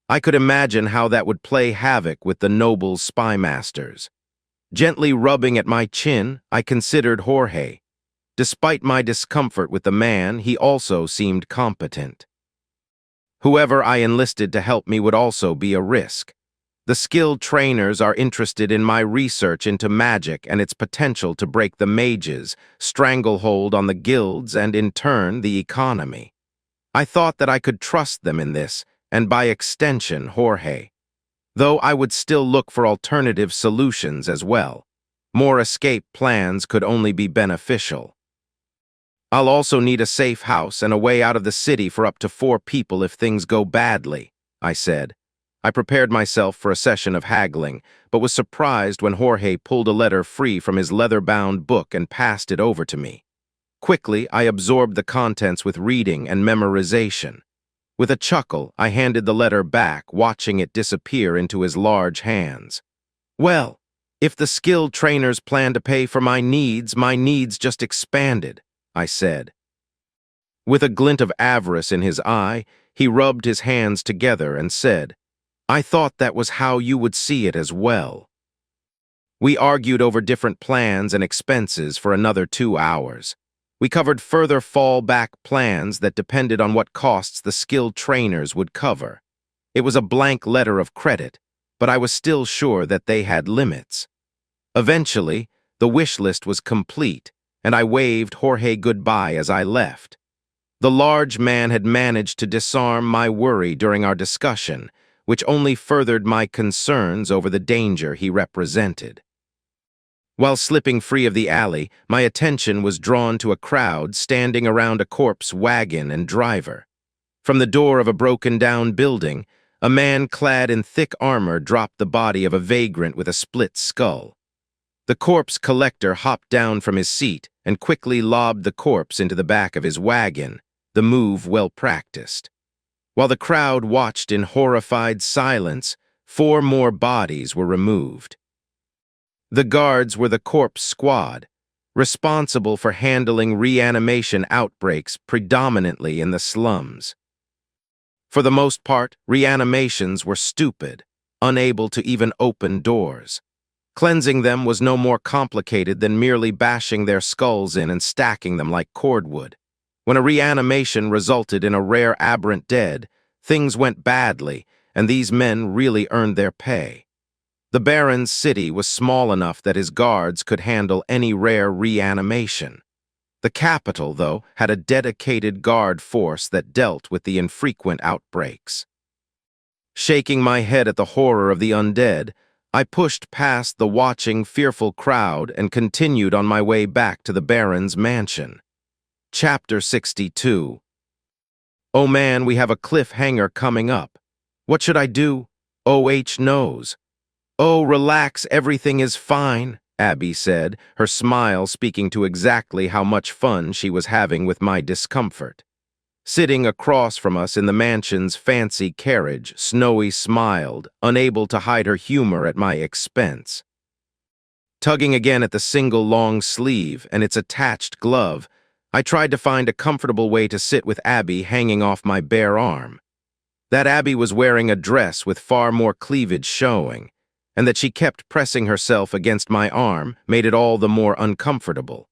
I could imagine how that would play havoc with the noble spymasters. Gently rubbing at my chin, I considered Jorge. Despite my discomfort with the man, he also seemed competent. Whoever I enlisted to help me would also be a risk. The skilled trainers are interested in my research into magic and its potential to break the mages, stranglehold on the guilds, and in turn, the economy. I thought that I could trust them in this, and by extension, Jorge. Though I would still look for alternative solutions as well. More escape plans could only be beneficial. "I'll also need a safe house and a way out of the city for up to 4 people if things go badly," I said. I prepared myself for a session of haggling, but was surprised when Jorge pulled a letter free from his leather-bound book and passed it over to me. Quickly, I absorbed the contents with reading and memorization. With a chuckle, I handed the letter back, watching it disappear into his large hands. "Well, if the skilled trainers plan to pay for my needs just expanded," I said. With a glint of avarice in his eye, he rubbed his hands together and said, "I thought that was how you would see it as well." We argued over different plans and expenses for another 2 hours. We covered further fallback plans that depended on what costs the skilled trainers would cover. It was a blank letter of credit, but I was still sure that they had limits. Eventually, the wish list was complete, and I waved Jorge goodbye as I left. The large man had managed to disarm my worry during our discussion, which only furthered my concerns over the danger he represented. While slipping free of the alley, my attention was drawn to a crowd standing around a corpse wagon and driver. From the door of a broken-down building, a man clad in thick armor dropped the body of a vagrant with a split skull. The corpse collector hopped down from his seat and quickly lobbed the corpse into the back of his wagon, the move well practiced. While the crowd watched in horrified silence, 4 more bodies were removed. The guards were the corpse squad, responsible for handling reanimation outbreaks predominantly in the slums. For the most part, reanimations were stupid, unable to even open doors. Cleansing them was no more complicated than merely bashing their skulls in and stacking them like cordwood. When a reanimation resulted in a rare aberrant dead, things went badly, and these men really earned their pay. The Baron's city was small enough that his guards could handle any rare reanimation. The capital, though, had a dedicated guard force that dealt with the infrequent outbreaks. Shaking my head at the horror of the undead, I pushed past the watching, fearful crowd and continued on my way back to the Baron's mansion. Chapter 62. Oh man, we have a cliffhanger coming up. What should I do? OH knows. Oh, relax, everything is fine, Abby said, her smile speaking to exactly how much fun she was having with my discomfort. Sitting across from us in the mansion's fancy carriage, Snowy smiled, unable to hide her humor at my expense. Tugging again at the single long sleeve and its attached glove, I tried to find a comfortable way to sit with Abby hanging off my bare arm. That Abby was wearing a dress with far more cleavage showing, and that she kept pressing herself against my arm made it all the more uncomfortable.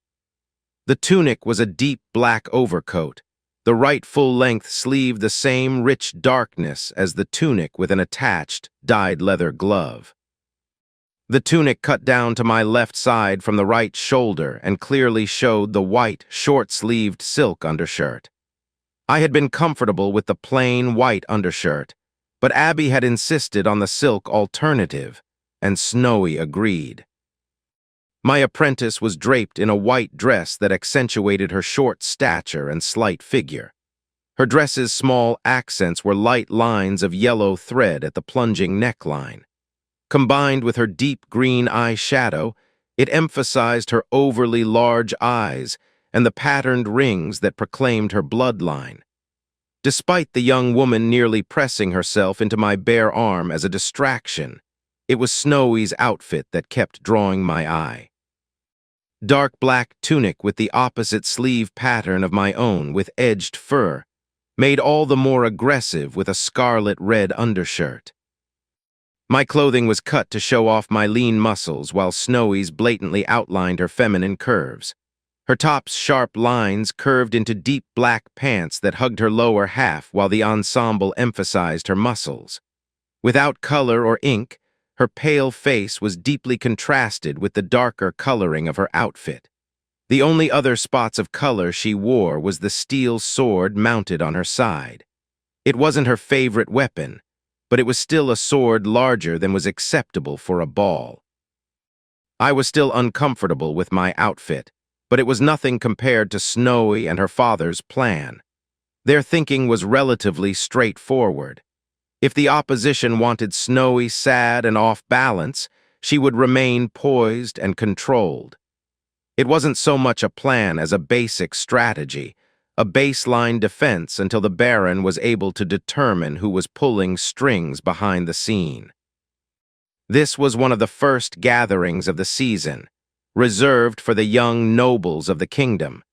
The tunic was a deep black overcoat, the right full-length sleeve the same rich darkness as the tunic with an attached, dyed leather glove. The tunic cut down to my left side from the right shoulder and clearly showed the white, short-sleeved silk undershirt. I had been comfortable with the plain white undershirt, but Abby had insisted on the silk alternative, and Snowy agreed. My apprentice was draped in a white dress that accentuated her short stature and slight figure. Her dress's small accents were light lines of yellow thread at the plunging neckline. Combined with her deep green eyeshadow, it emphasized her overly large eyes and the patterned rings that proclaimed her bloodline. Despite the young woman nearly pressing herself into my bare arm as a distraction, it was Snowy's outfit that kept drawing my eye. Dark black tunic with the opposite sleeve pattern of my own with edged fur, made all the more aggressive with a scarlet red undershirt. My clothing was cut to show off my lean muscles while Snowy's blatantly outlined her feminine curves. Her top's sharp lines curved into deep black pants that hugged her lower half while the ensemble emphasized her muscles. Without color or ink, her pale face was deeply contrasted with the darker coloring of her outfit. The only other spots of color she wore was the steel sword mounted on her side. It wasn't her favorite weapon, but it was still a sword larger than was acceptable for a ball. I was still uncomfortable with my outfit, but it was nothing compared to Snowy and her father's plan. Their thinking was relatively straightforward. If the opposition wanted Snowy sad and off balance, she would remain poised and controlled. It wasn't so much a plan as a basic strategy, a baseline defense until the Baron was able to determine who was pulling strings behind the scene. This was one of the first gatherings of the season, reserved for the young nobles of the kingdom,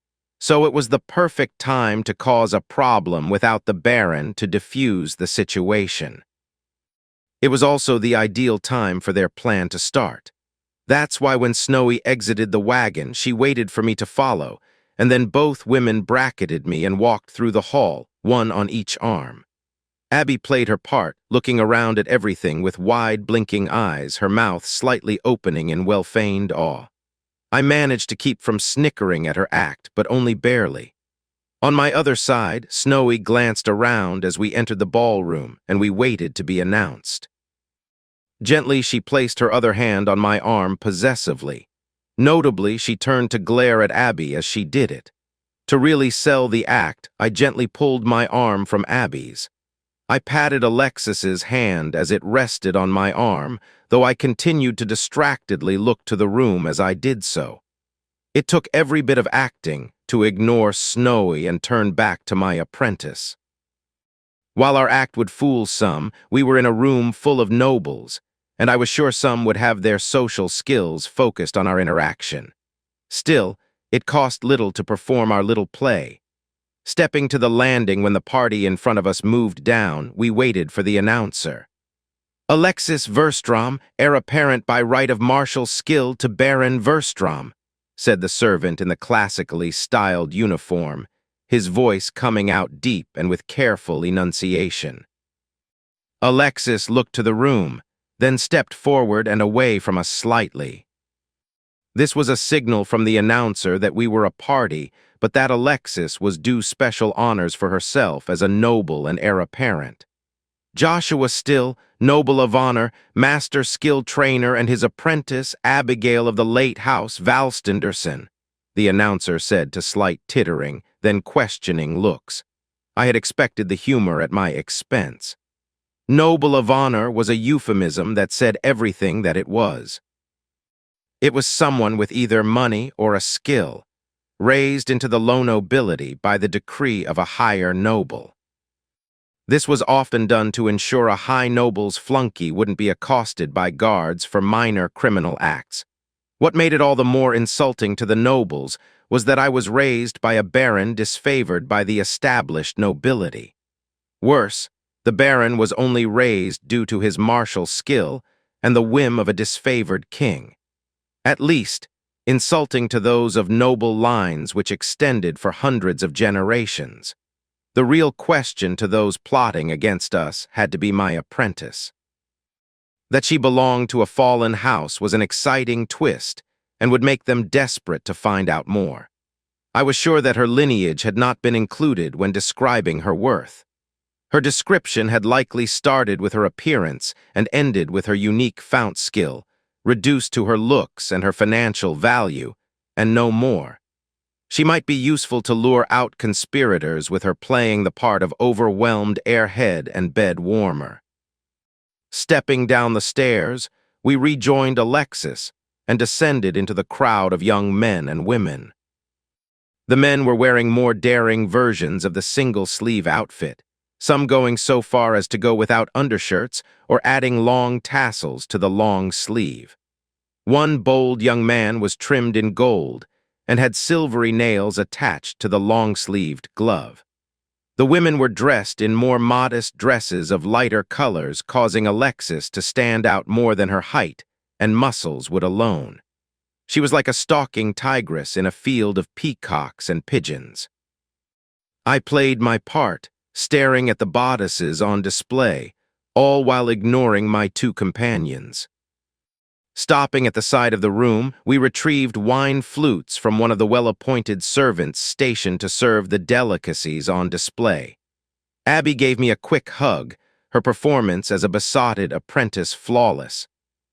so it was the perfect time to cause a problem without the Baron to defuse the situation. It was also the ideal time for their plan to start. That's why when Snowy exited the wagon, she waited for me to follow, and then both women bracketed me and walked through the hall, one on each arm. Abby played her part, looking around at everything with wide, blinking eyes, her mouth slightly opening in well-feigned awe. I managed to keep from snickering at her act, but only barely. On my other side, Snowy glanced around as we entered the ballroom, and we waited to be announced. Gently, she placed her other hand on my arm possessively. Notably, she turned to glare at Abby as she did it. To really sell the act, I gently pulled my arm from Abby's. I patted Alexis's hand as it rested on my arm, though I continued to distractedly look to the room as I did so. It took every bit of acting to ignore Snowy and turn back to my apprentice. While our act would fool some, we were in a room full of nobles, and I was sure some would have their social skills focused on our interaction. Still, it cost little to perform our little play. Stepping to the landing when the party in front of us moved down, we waited for the announcer. Alexis Verstrom, heir apparent by right of martial skill to Baron Verstrom, said the servant in the classically styled uniform, his voice coming out deep and with careful enunciation. Alexis looked to the room, then stepped forward and away from us slightly. This was a signal from the announcer that we were a party, but that Alexis was due special honors for herself as a noble and heir apparent. Joshua Still, noble of honor, master skill trainer, and his apprentice, Abigail of the late house, Valstenderson, the announcer said to slight tittering, then questioning looks. I had expected the humor at my expense. Noble of honor was a euphemism that said everything that it was. It was someone with either money or a skill, raised into the low nobility by the decree of a higher noble. This was often done to ensure a high noble's flunky wouldn't be accosted by guards for minor criminal acts. What made it all the more insulting to the nobles was that I was raised by a baron disfavored by the established nobility. Worse, the baron was only raised due to his martial skill and the whim of a disfavored king. At least, insulting to those of noble lines which extended for hundreds of generations. The real question to those plotting against us had to be my apprentice. That she belonged to a fallen house was an exciting twist and would make them desperate to find out more. I was sure that her lineage had not been included when describing her worth. Her description had likely started with her appearance and ended with her unique fount skill, reduced to her looks and her financial value, and no more. She might be useful to lure out conspirators with her playing the part of overwhelmed airhead and bed warmer. Stepping down the stairs, we rejoined Alexis and descended into the crowd of young men and women. The men were wearing more daring versions of the single-sleeve outfit, some going so far as to go without undershirts or adding long tassels to the long sleeve. One bold young man was trimmed in gold and had silvery nails attached to the long-sleeved glove. The women were dressed in more modest dresses of lighter colors, causing Alexis to stand out more than her height and muscles would alone. She was like a stalking tigress in a field of peacocks and pigeons. I played my part, staring at the bodices on display, all while ignoring my two companions. Stopping at the side of the room, we retrieved wine flutes from one of the well-appointed servants stationed to serve the delicacies on display. Abby gave me a quick hug, her performance as a besotted apprentice flawless.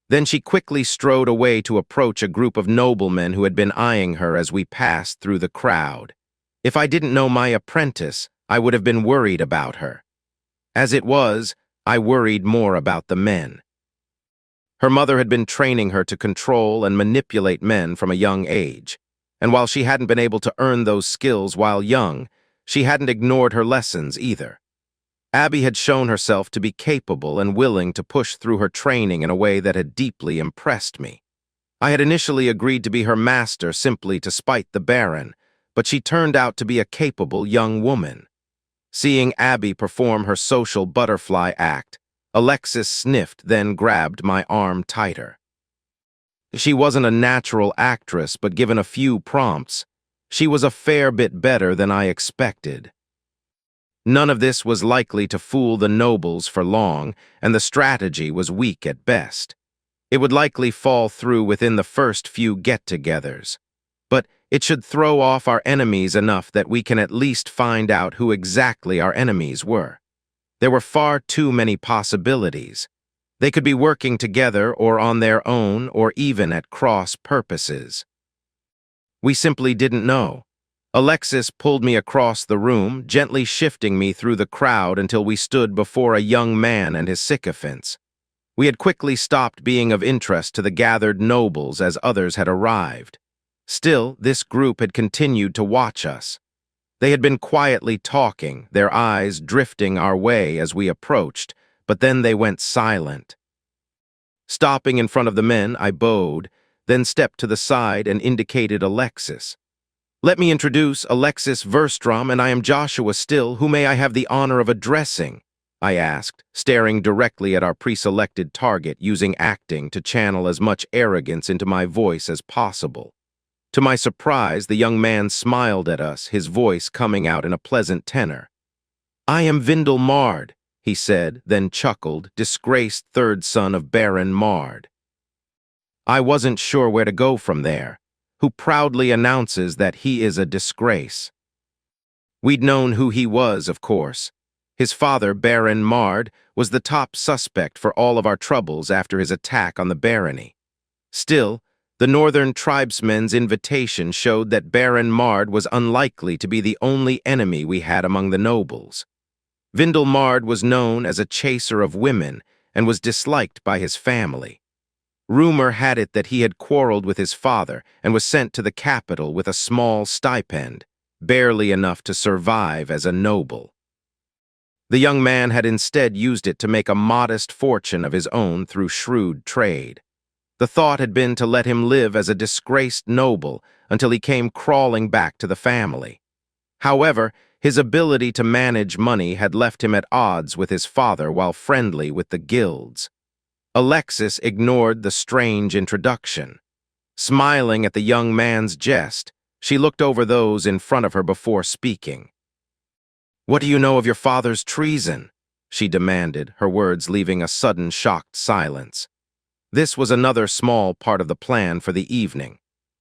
Then she quickly strode away to approach a group of noblemen who had been eyeing her as we passed through the crowd. If I didn't know my apprentice, I would have been worried about her. As it was, I worried more about the men. Her mother had been training her to control and manipulate men from a young age, and while she hadn't been able to earn those skills while young, she hadn't ignored her lessons either. Abby had shown herself to be capable and willing to push through her training in a way that had deeply impressed me. I had initially agreed to be her master simply to spite the Baron, but she turned out to be a capable young woman. Seeing Abby perform her social butterfly act, Alexis sniffed, then grabbed my arm tighter. She wasn't a natural actress, but given a few prompts, she was a fair bit better than I expected. None of this was likely to fool the nobles for long, and the strategy was weak at best. It would likely fall through within the first few get-togethers. But it should throw off our enemies enough that we can at least find out who exactly our enemies were. There were far too many possibilities. They could be working together or on their own or even at cross purposes. We simply didn't know. Alexis pulled me across the room, gently shifting me through the crowd until we stood before a young man and his sycophants. We had quickly stopped being of interest to the gathered nobles as others had arrived. Still, this group had continued to watch us. They had been quietly talking, their eyes drifting our way as we approached, but then they went silent. Stopping in front of the men, I bowed, then stepped to the side and indicated Alexis. "Let me introduce Alexis Verstrom, and I am Joshua Still. Who may I have the honor of addressing?" I asked, staring directly at our pre-selected target, using acting to channel as much arrogance into my voice as possible. To my surprise, the young man smiled at us, his voice coming out in a pleasant tenor. "I am Vindel Mard," he said, then chuckled, "disgraced third son of Baron Mard." I wasn't sure where to go from there. Who proudly announces that he is a disgrace? We'd known who he was, of course. His father, Baron Mard, was the top suspect for all of our troubles after his attack on the barony. Still, the northern tribesmen's invitation showed that Baron Mard was unlikely to be the only enemy we had among the nobles. Vindel Mard was known as a chaser of women and was disliked by his family. Rumor had it that he had quarreled with his father and was sent to the capital with a small stipend, barely enough to survive as a noble. The young man had instead used it to make a modest fortune of his own through shrewd trade. The thought had been to let him live as a disgraced noble until he came crawling back to the family. However, his ability to manage money had left him at odds with his father while friendly with the guilds. Alexis ignored the strange introduction. Smiling at the young man's jest, she looked over those in front of her before speaking. "What do you know of your father's treason?" she demanded, her words leaving a sudden shocked silence. This was another small part of the plan for the evening.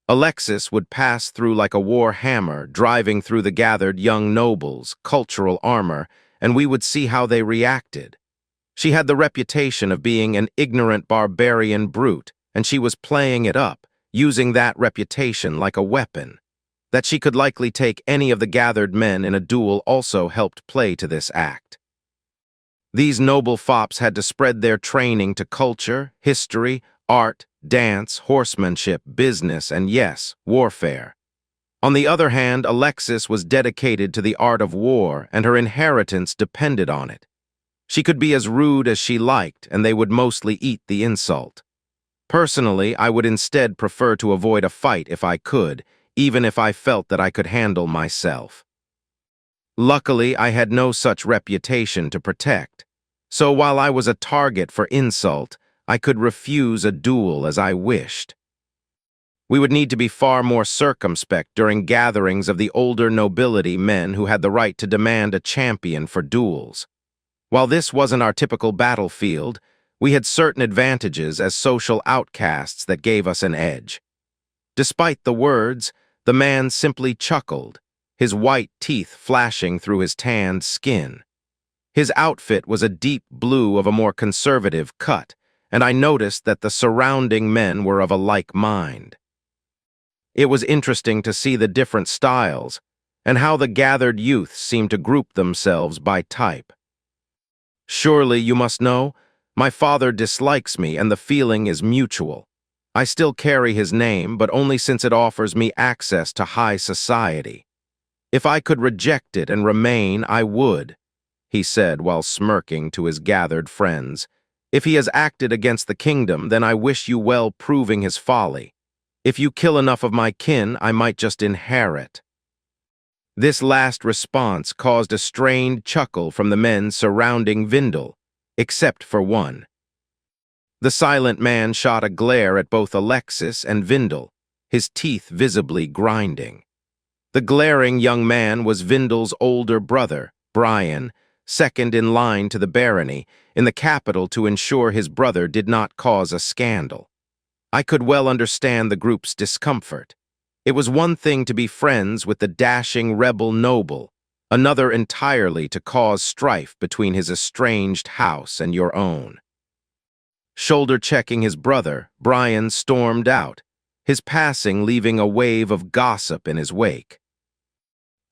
Alexis would pass through like a war hammer, driving through the gathered young nobles, cultural armor, and we would see how they reacted. She had the reputation of being an ignorant barbarian brute, and she was playing it up, using that reputation like a weapon. That she could likely take any of the gathered men in a duel also helped play to this act. These noble fops had to spread their training to culture, history, art, dance, horsemanship, business, and yes, warfare. On the other hand, Alexis was dedicated to the art of war, and her inheritance depended on it. She could be as rude as she liked, and they would mostly eat the insult. Personally, I would instead prefer to avoid a fight if I could, even if I felt that I could handle myself. Luckily, I had no such reputation to protect, so while I was a target for insult, I could refuse a duel as I wished. We would need to be far more circumspect during gatherings of the older nobility men who had the right to demand a champion for duels. While this wasn't our typical battlefield, we had certain advantages as social outcasts that gave us an edge. Despite the words, the man simply chuckled, his white teeth flashing through his tanned skin. His outfit was a deep blue of a more conservative cut, and I noticed that the surrounding men were of a like mind. It was interesting to see the different styles, and how the gathered youths seemed to group themselves by type. "Surely you must know, my father dislikes me and the feeling is mutual. I still carry his name, but only since it offers me access to high society. If I could reject it and remain, I would," he said while smirking to his gathered friends. "If he has acted against the kingdom, then I wish you well proving his folly. If you kill enough of my kin, I might just inherit." This last response caused a strained chuckle from the men surrounding Vindel, except for one. The silent man shot a glare at both Alexis and Vindel, his teeth visibly grinding. The glaring young man was Vindel's older brother, Brian, second in line to the barony, in the capital to ensure his brother did not cause a scandal. I could well understand the group's discomfort. It was one thing to be friends with the dashing rebel noble, another entirely to cause strife between his estranged house and your own. Shoulder-checking his brother, Brian stormed out, his passing leaving a wave of gossip in his wake.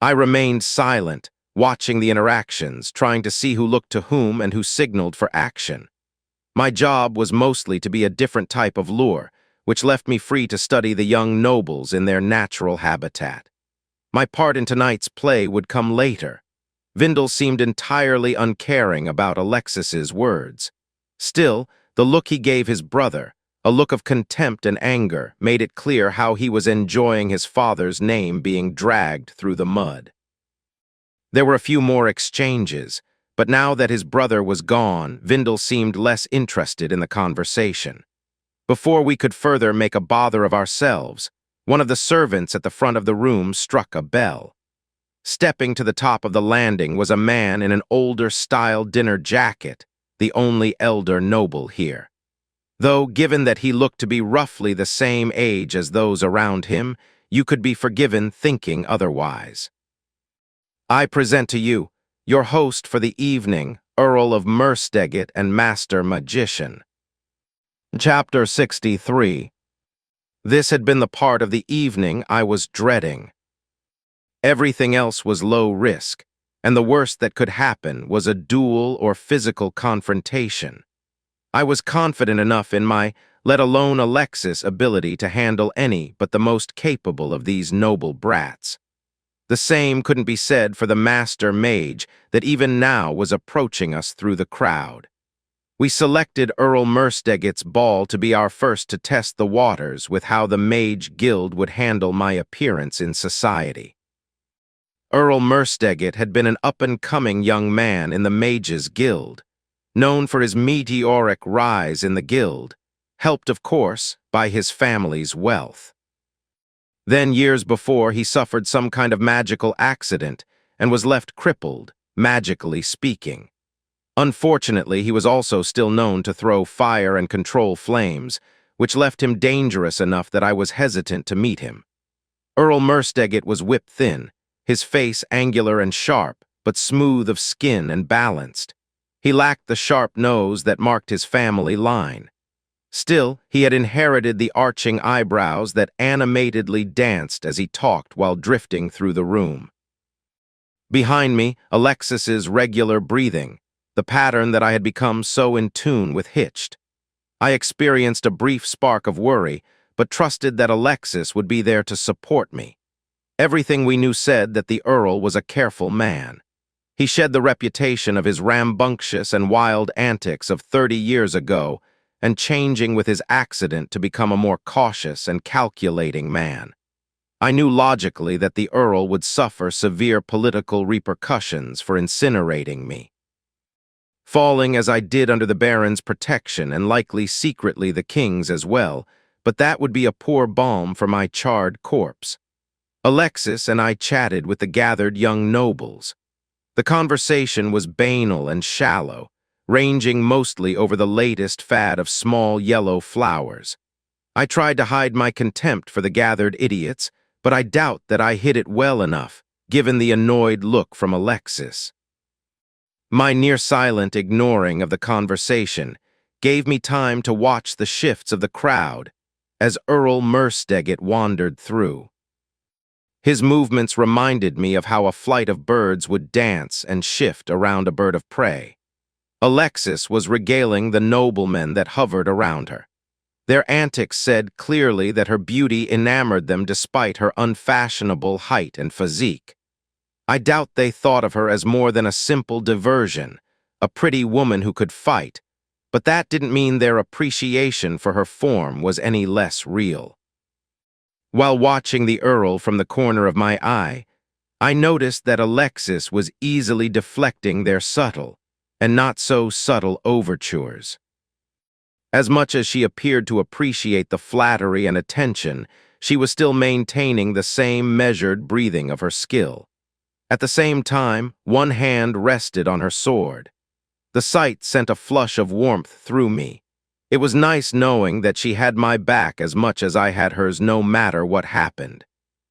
I remained silent, watching the interactions, trying to see who looked to whom and who signaled for action. My job was mostly to be a different type of lure, which left me free to study the young nobles in their natural habitat. My part in tonight's play would come later. Vindel seemed entirely uncaring about Alexis's words. Still, the look he gave his brother, a look of contempt and anger, made it clear how he was enjoying his father's name being dragged through the mud. There were a few more exchanges, but now that his brother was gone, Vindel seemed less interested in the conversation. Before we could further make a bother of ourselves, one of the servants at the front of the room struck a bell. Stepping to the top of the landing was a man in an older-style dinner jacket, the only elder noble here. Though, given that he looked to be roughly the same age as those around him, you could be forgiven thinking otherwise. I present to you, your host for the evening, Earl of Mersteget and Master Magician. Chapter 63. This had been the part of the evening I was dreading. Everything else was low risk, and the worst that could happen was a duel or physical confrontation. I was confident enough in my, let alone Alexis' ability to handle any but the most capable of these noble brats. The same couldn't be said for the Master Mage that even now was approaching us through the crowd. We selected Earl Mersteget's ball to be our first to test the waters with how the Mage Guild would handle my appearance in society. Earl Mersteget had been an up-and-coming young man in the Mages Guild, known for his meteoric rise in the guild, helped, of course, by his family's wealth. Then, years before, he suffered some kind of magical accident and was left crippled, magically speaking. Unfortunately, he was also still known to throw fire and control flames, which left him dangerous enough that I was hesitant to meet him. Earl Mersteget was whip-thin, his face angular and sharp, but smooth of skin and balanced. He lacked the sharp nose that marked his family line. Still, he had inherited the arching eyebrows that animatedly danced as he talked while drifting through the room. Behind me, Alexis's regular breathing, the pattern that I had become so in tune with hitched. I experienced a brief spark of worry, but trusted that Alexis would be there to support me. Everything we knew said that the Earl was a careful man. He shed the reputation of his rambunctious and wild antics of 30 years ago, and changing with his accident to become a more cautious and calculating man. I knew logically that the Earl would suffer severe political repercussions for incinerating me. Falling as I did under the Baron's protection and likely secretly the King's as well, but that would be a poor balm for my charred corpse. Alexis and I chatted with the gathered young nobles. The conversation was banal and shallow, ranging mostly over the latest fad of small yellow flowers. I tried to hide my contempt for the gathered idiots, but I doubt that I hid it well enough, given the annoyed look from Alexis. My near-silent ignoring of the conversation gave me time to watch the shifts of the crowd as Earl Mersteget wandered through. His movements reminded me of how a flight of birds would dance and shift around a bird of prey. Alexis was regaling the noblemen that hovered around her. Their antics said clearly that her beauty enamored them despite her unfashionable height and physique. I doubt they thought of her as more than a simple diversion, a pretty woman who could fight, but that didn't mean their appreciation for her form was any less real. While watching the Earl from the corner of my eye, I noticed that Alexis was easily deflecting their subtle, and not so subtle overtures. As much as she appeared to appreciate the flattery and attention, she was still maintaining the same measured breathing of her skill. At the same time, one hand rested on her sword. The sight sent a flush of warmth through me. It was nice knowing that she had my back as much as I had hers no matter what happened.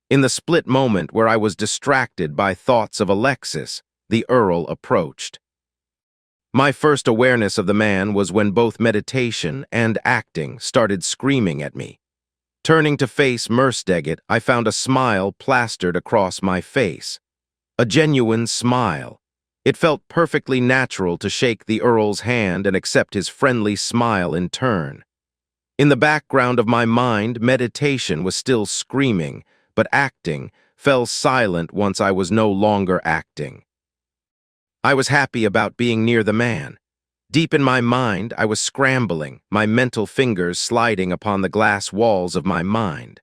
In the split moment where I was distracted by thoughts of Alexis, the Earl approached. My first awareness of the man was when both meditation and acting started screaming at me. Turning to face Mersteget, I found a smile plastered across my face. A genuine smile. It felt perfectly natural to shake the Earl's hand and accept his friendly smile in turn. In the background of my mind, meditation was still screaming, but acting fell silent once I was no longer acting. I was happy about being near the man. Deep in my mind, I was scrambling, my mental fingers sliding upon the glass walls of my mind.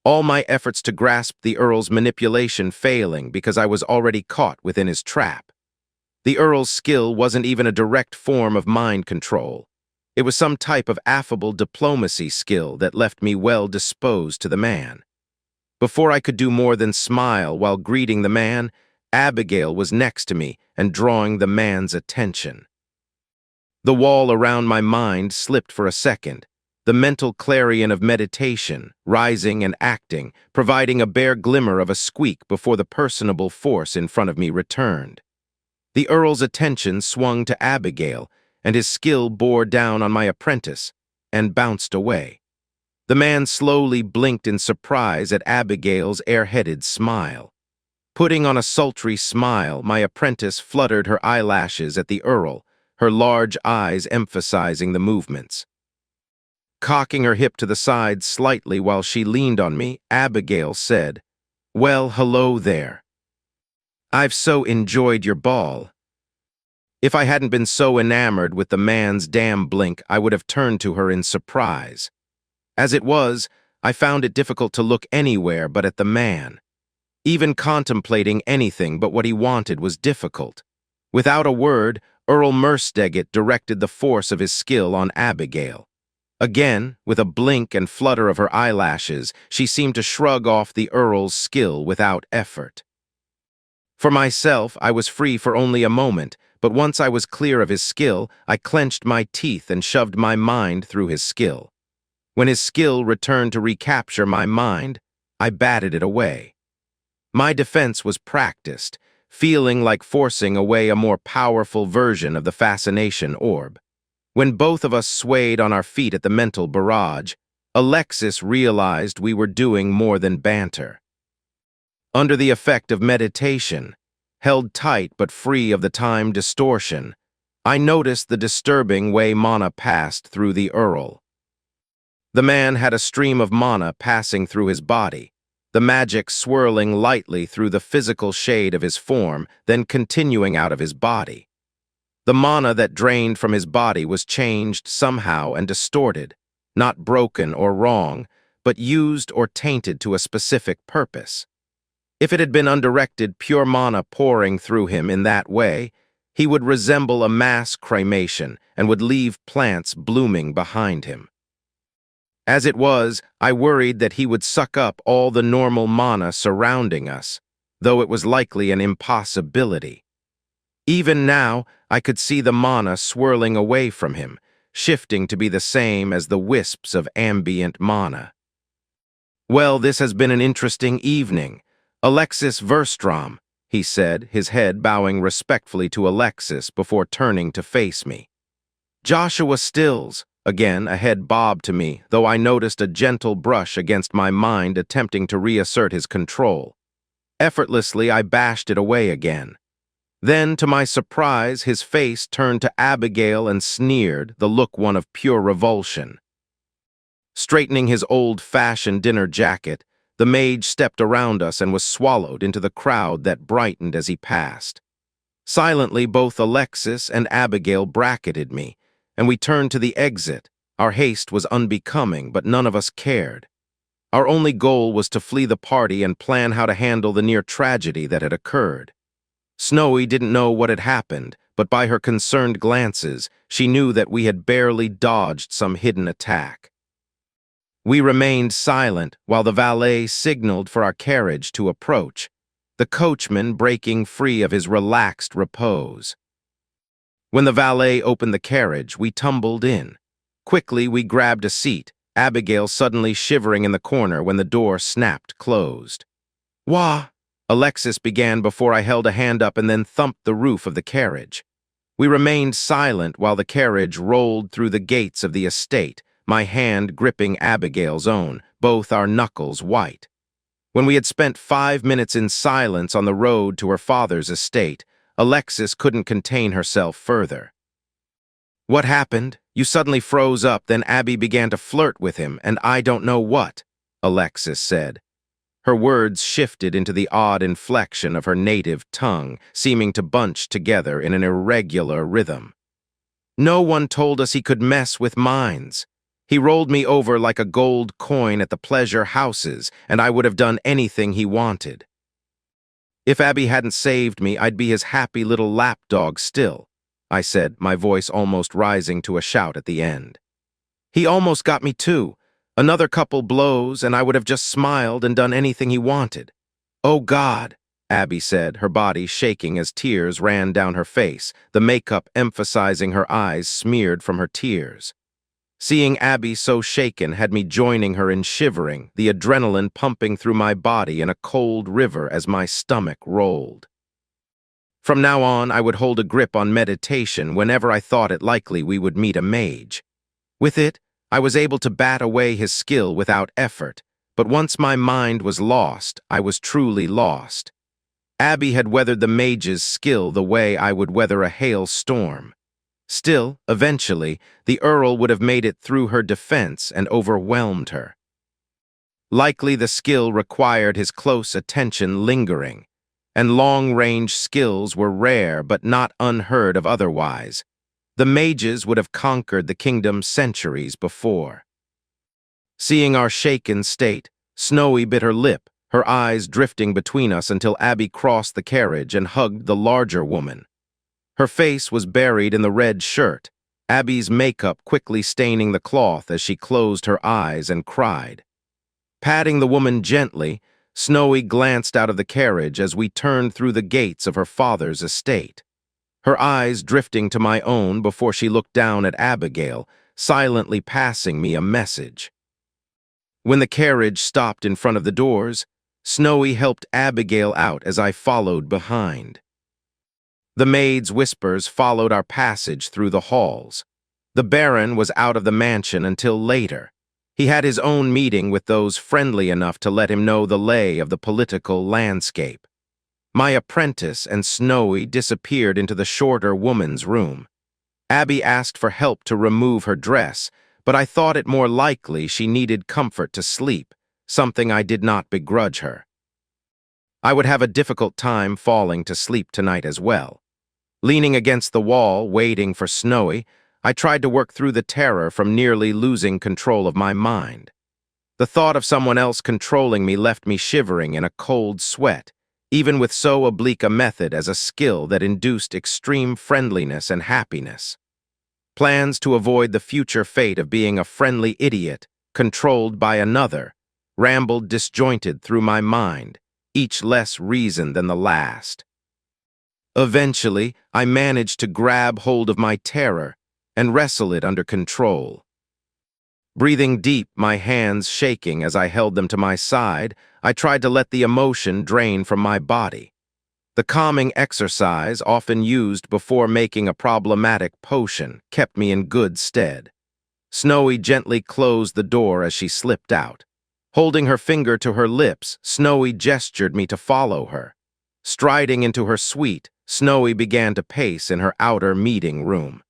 All my efforts to grasp the Earl's manipulation failing because I was already caught within his trap. The Earl's skill wasn't even a direct form of mind control. It was some type of affable diplomacy skill that left me well disposed to the man. Before I could do more than smile while greeting the man, Abigail was next to me and drawing the man's attention. The wall around my mind slipped for a second, the mental clarion of meditation, rising and acting, providing a bare glimmer of a squeak before the personable force in front of me returned. The Earl's attention swung to Abigail, and his skill bore down on my apprentice, and bounced away. The man slowly blinked in surprise at Abigail's airheaded smile. Putting on a sultry smile, my apprentice fluttered her eyelashes at the Earl, her large eyes emphasizing the movements. Cocking her hip to the side slightly while she leaned on me, Abigail said, "Well, hello there. I've so enjoyed your ball." If I hadn't been so enamored with the man's damn blink, I would have turned to her in surprise. As it was, I found it difficult to look anywhere but at the man. Even contemplating anything but what he wanted was difficult. Without a word, Earl Mersteget directed the force of his skill on Abigail. Again, with a blink and flutter of her eyelashes, she seemed to shrug off the Earl's skill without effort. For myself, I was free for only a moment, but once I was clear of his skill, I clenched my teeth and shoved my mind through his skill. When his skill returned to recapture my mind, I batted it away. My defense was practiced, feeling like forcing away a more powerful version of the fascination orb. When both of us swayed on our feet at the mental barrage, Alexis realized we were doing more than banter. Under the effect of meditation, held tight but free of the time distortion, I noticed the disturbing way mana passed through the Earl. The man had a stream of mana passing through his body, the magic swirling lightly through the physical shade of his form, then continuing out of his body. The mana that drained from his body was changed somehow and distorted, not broken or wrong, but used or tainted to a specific purpose. If it had been undirected pure mana pouring through him in that way, he would resemble a mass cremation and would leave plants blooming behind him. As it was, I worried that he would suck up all the normal mana surrounding us, though it was likely an impossibility. Even now, I could see the mana swirling away from him, shifting to be the same as the wisps of ambient mana. "Well, this has been an interesting evening. Alexis Verstrom," he said, his head bowing respectfully to Alexis before turning to face me. "Joshua Stills." Again, a head bobbed to me, though I noticed a gentle brush against my mind attempting to reassert his control. Effortlessly, I bashed it away again. Then, to my surprise, his face turned to Abigail and sneered, the look one of pure revulsion. Straightening his old-fashioned dinner jacket, the mage stepped around us and was swallowed into the crowd that brightened as he passed. Silently, both Alexis and Abigail bracketed me, and we turned to the exit. Our haste was unbecoming, but none of us cared. Our only goal was to flee the party and plan how to handle the near tragedy that had occurred. Snowy didn't know what had happened, but by her concerned glances, she knew that we had barely dodged some hidden attack. We remained silent while the valet signaled for our carriage to approach. the coachman breaking free of his relaxed repose. When the valet opened the carriage, we tumbled in. Quickly, we grabbed a seat, Abigail suddenly shivering in the corner when the door snapped closed. "Wah!" Alexis began before I held a hand up and then thumped the roof of the carriage. We remained silent while the carriage rolled through the gates of the estate, my hand gripping Abigail's own, both our knuckles white. When we had spent 5 minutes in silence on the road to her father's estate, Alexis couldn't contain herself further. "What happened? You suddenly froze up, then Abby began to flirt with him, and I don't know what," Alexis said. Her words shifted into the odd inflection of her native tongue, seeming to bunch together in an irregular rhythm. "No one told us he could mess with minds. He rolled me over like a gold coin at the pleasure houses, and I would have done anything he wanted. If Abby hadn't saved me, I'd be his happy little lapdog still," I said, my voice almost rising to a shout at the end. "He almost got me too. Another couple blows, and I would have just smiled and done anything he wanted." "Oh, God," Abby said, her body shaking as tears ran down her face, the makeup emphasizing her eyes smeared from her tears. Seeing Abby so shaken had me joining her in shivering, the adrenaline pumping through my body in a cold river as my stomach rolled. From now on, I would hold a grip on meditation whenever I thought it likely we would meet a mage. With it, I was able to bat away his skill without effort, but once my mind was lost, I was truly lost. Abby had weathered the mage's skill the way I would weather a hailstorm. Still, eventually, the Earl would have made it through her defense and overwhelmed her. Likely the skill required his close attention lingering, and long-range skills were rare but not unheard of otherwise. The mages would have conquered the kingdom centuries before. Seeing our shaken state, Snowy bit her lip, her eyes drifting between us until Abby crossed the carriage and hugged the larger woman. Her face was buried in the red shirt, Abby's makeup quickly staining the cloth as she closed her eyes and cried. Patting the woman gently, Snowy glanced out of the carriage as we turned through the gates of her father's estate. Her eyes drifting to my own before she looked down at Abigail, silently passing me a message. When the carriage stopped in front of the doors, Snowy helped Abigail out as I followed behind. The maid's whispers followed our passage through the halls. The Baron was out of the mansion until later. He had his own meeting with those friendly enough to let him know the lay of the political landscape. My apprentice and Snowy disappeared into the shorter woman's room. Abby asked for help to remove her dress, but I thought it more likely she needed comfort to sleep, something I did not begrudge her. I would have a difficult time falling to sleep tonight as well. Leaning against the wall, waiting for Snowy, I tried to work through the terror from nearly losing control of my mind. The thought of someone else controlling me left me shivering in a cold sweat, even with so oblique a method as a skill that induced extreme friendliness and happiness. Plans to avoid the future fate of being a friendly idiot, controlled by another, rambled disjointed through my mind, each less reason than the last. Eventually, I managed to grab hold of my terror and wrestle it under control. Breathing deep, my hands shaking as I held them to my side, I tried to let the emotion drain from my body. The calming exercise, often used before making a problematic potion, kept me in good stead. Snowy gently closed the door as she slipped out. Holding her finger to her lips, Snowy gestured me to follow her. Striding into her suite, Snowy began to pace in her outer meeting room.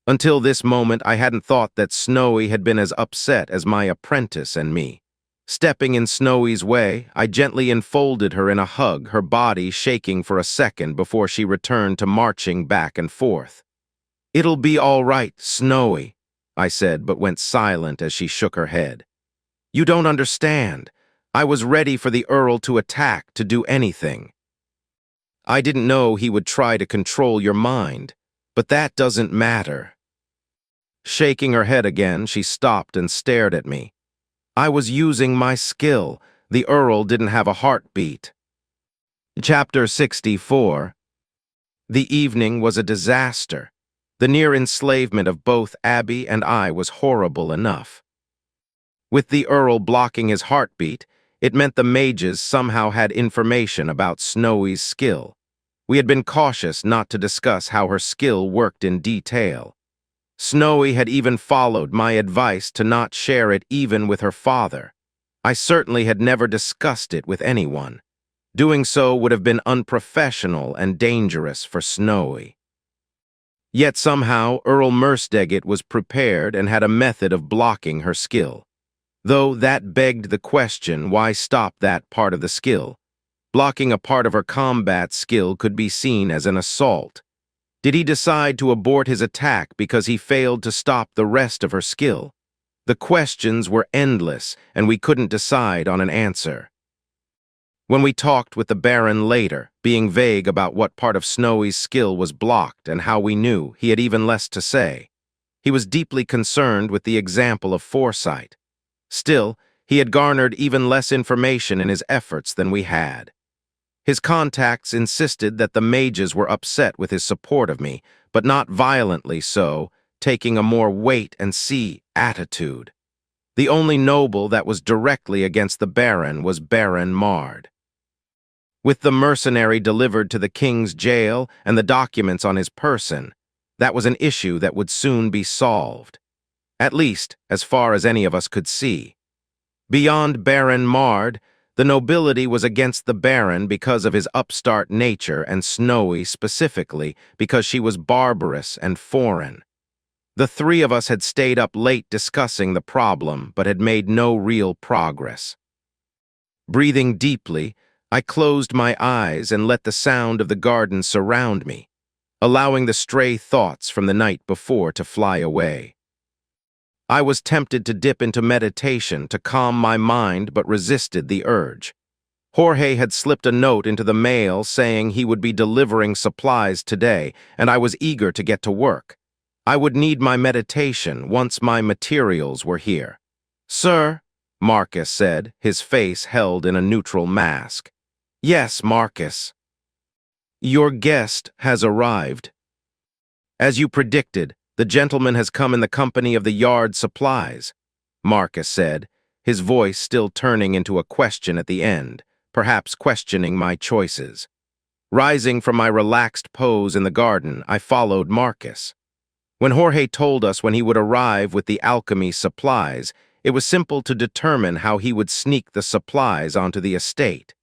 Until this moment, I hadn't thought that Snowy had been as upset as my apprentice and me. Stepping in Snowy's way, I gently enfolded her in a hug, her body shaking for a second before she returned to marching back and forth. "It'll be all right, Snowy," I said, but went silent as she shook her head. "You don't understand. I was ready for the Earl to attack, to do anything. I didn't know he would try to control your mind, but that doesn't matter." Shaking her head again, she stopped and stared at me. "I was using my skill. The Earl didn't have a heartbeat." Chapter 64. The evening was a disaster. The near enslavement of both Abby and I was horrible enough. With the Earl blocking his heartbeat, it meant the mages somehow had information about Snowy's skill. We had been cautious not to discuss how her skill worked in detail. Snowy had even followed my advice to not share it even with her father. I certainly had never discussed it with anyone. Doing so would have been unprofessional and dangerous for Snowy. Yet somehow Earl Mersteget was prepared and had a method of blocking her skill. Though that begged the question, why stop that part of the skill? Blocking a part of her combat skill could be seen as an assault. Did he decide to abort his attack because he failed to stop the rest of her skill? The questions were endless, and we couldn't decide on an answer. When we talked with the Baron later, being vague about what part of Snowy's skill was blocked and how we knew, he had even less to say. He was deeply concerned with the example of foresight. Still, he had garnered even less information in his efforts than we had. His contacts insisted that the mages were upset with his support of me, but not violently so, taking a more wait-and-see attitude. The only noble that was directly against the Baron was Baron Mard. With the mercenary delivered to the king's jail and the documents on his person, that was an issue that would soon be solved. At least, as far as any of us could see. Beyond Baron Mard, the nobility was against the Baron because of his upstart nature and Snowy specifically because she was barbarous and foreign. The three of us had stayed up late discussing the problem but had made no real progress. Breathing deeply, I closed my eyes and let the sound of the garden surround me, allowing the stray thoughts from the night before to fly away. I was tempted to dip into meditation to calm my mind but resisted the urge. Jorge had slipped a note into the mail saying he would be delivering supplies today, and I was eager to get to work. I would need my meditation once my materials were here. "Sir," Marcus said, his face held in a neutral mask. "Yes, Marcus." "Your guest has arrived. As you predicted, the gentleman has come in the company of the yard supplies," Marcus said, his voice still turning into a question at the end, perhaps questioning my choices. Rising from my relaxed pose in the garden, I followed Marcus. When Jorge told us when he would arrive with the alchemy supplies, it was simple to determine how he would sneak the supplies onto the estate.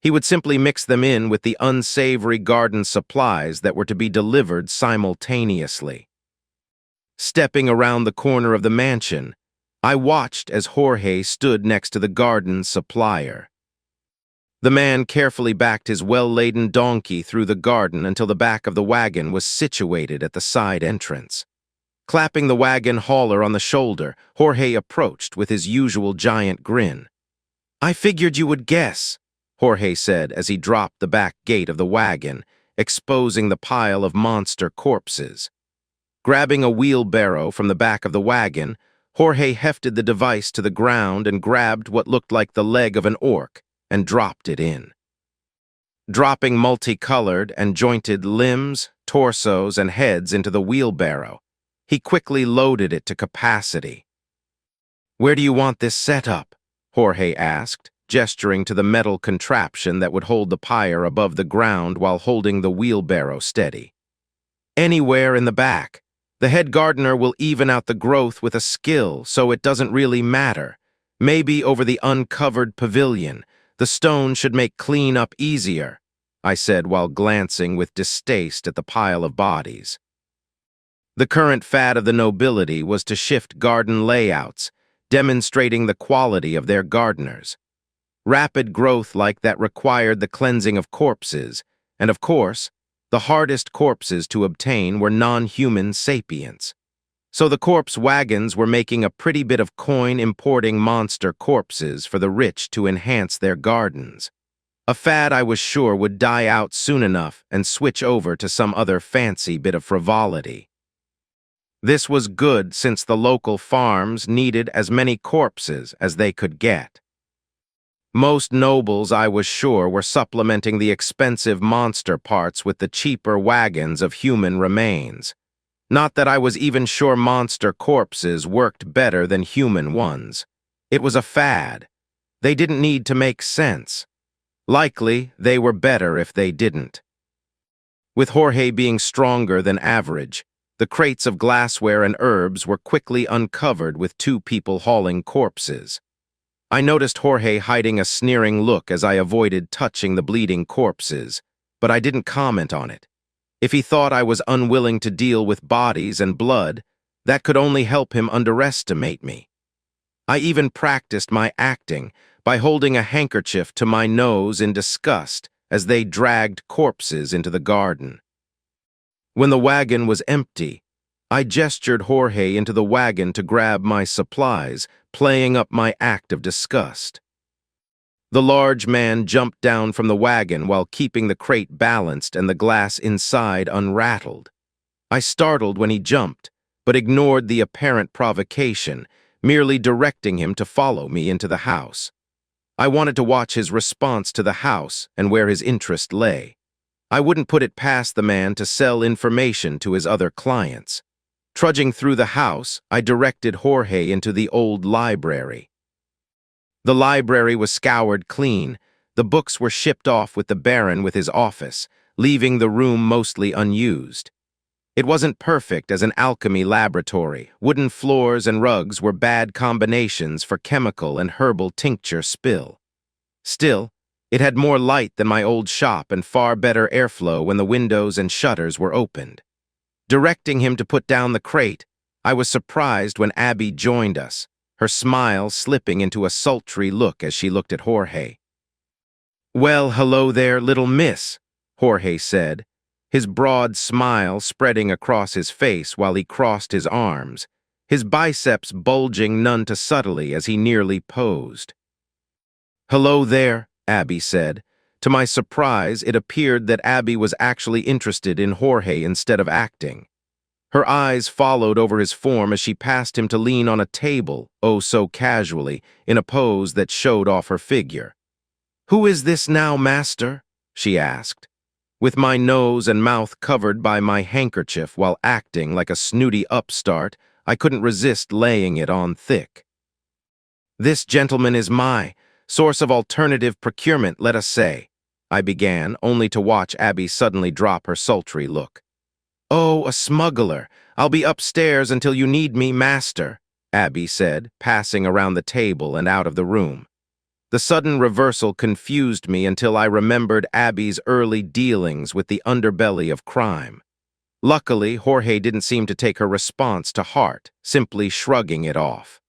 He would simply mix them in with the unsavory garden supplies that were to be delivered simultaneously. Stepping around the corner of the mansion, I watched as Jorge stood next to the garden supplier. The man carefully backed his well-laden donkey through the garden until the back of the wagon was situated at the side entrance. Clapping the wagon hauler on the shoulder, Jorge approached with his usual giant grin. "I figured you would guess," Jorge said as he dropped the back gate of the wagon, exposing the pile of monster corpses. Grabbing a wheelbarrow from the back of the wagon, Jorge hefted the device to the ground and grabbed what looked like the leg of an orc and dropped it in. Dropping multicolored and jointed limbs, torsos, and heads into the wheelbarrow, he quickly loaded it to capacity. "Where do you want this set up?" Jorge asked, gesturing to the metal contraption that would hold the pyre above the ground while holding the wheelbarrow steady. "Anywhere in the back. The head gardener will even out the growth with a skill, so it doesn't really matter. Maybe over the uncovered pavilion. The stone should make clean up easier," I said while glancing with distaste at the pile of bodies. The current fad of the nobility was to shift garden layouts, demonstrating the quality of their gardeners. Rapid growth like that required the cleansing of corpses, and of course, the hardest corpses to obtain were non-human sapients. So the corpse wagons were making a pretty bit of coin importing monster corpses for the rich to enhance their gardens. A fad I was sure would die out soon enough and switch over to some other fancy bit of frivolity. This was good since the local farms needed as many corpses as they could get. Most nobles, I was sure, were supplementing the expensive monster parts with the cheaper wagons of human remains. Not that I was even sure monster corpses worked better than human ones. It was a fad. They didn't need to make sense. Likely, they were better if they didn't. With Jorge being stronger than average, the crates of glassware and herbs were quickly uncovered with two people hauling corpses. I noticed Jorge hiding a sneering look as I avoided touching the bleeding corpses, but I didn't comment on it. If he thought I was unwilling to deal with bodies and blood, that could only help him underestimate me. I even practiced my acting by holding a handkerchief to my nose in disgust as they dragged corpses into the garden. When the wagon was empty, I gestured Jorge into the wagon to grab my supplies, playing up my act of disgust. The large man jumped down from the wagon while keeping the crate balanced and the glass inside unrattled. I startled when he jumped, but ignored the apparent provocation, merely directing him to follow me into the house. I wanted to watch his response to the house and where his interest lay. I wouldn't put it past the man to sell information to his other clients. Trudging through the house, I directed Jorge into the old library. The library was scoured clean. The books were shipped off with the Baron with his office, leaving the room mostly unused. It wasn't perfect as an alchemy laboratory. Wooden floors and rugs were bad combinations for chemical and herbal tincture spill. Still, it had more light than my old shop and far better airflow when the windows and shutters were opened. Directing him to put down the crate, I was surprised when Abby joined us, her smile slipping into a sultry look as she looked at Jorge. "Well, hello there, little miss," Jorge said, his broad smile spreading across his face while he crossed his arms, his biceps bulging none too subtly as he nearly posed. "Hello there," Abby said. To my surprise, it appeared that Abby was actually interested in Jorge instead of acting. Her eyes followed over his form as she passed him to lean on a table, oh so casually, in a pose that showed off her figure. "Who is this now, master?" she asked. With my nose and mouth covered by my handkerchief while acting like a snooty upstart, I couldn't resist laying it on thick. "This gentleman is my source of alternative procurement, let us say," I began, only to watch Abby suddenly drop her sultry look. "Oh, a smuggler. I'll be upstairs until you need me, master," Abby said, passing around the table and out of the room. The sudden reversal confused me until I remembered Abby's early dealings with the underbelly of crime. Luckily, Jorge didn't seem to take her response to heart, simply shrugging it off.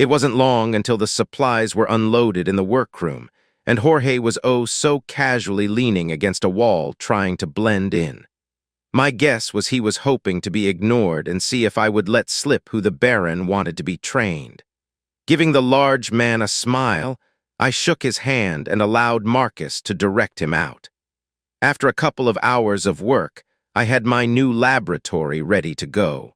It wasn't long until the supplies were unloaded in the workroom, and Jorge was oh so casually leaning against a wall trying to blend in. My guess was he was hoping to be ignored and see if I would let slip who the Baron wanted to be trained. Giving the large man a smile, I shook his hand and allowed Marcus to direct him out. After a couple of hours of work, I had my new laboratory ready to go.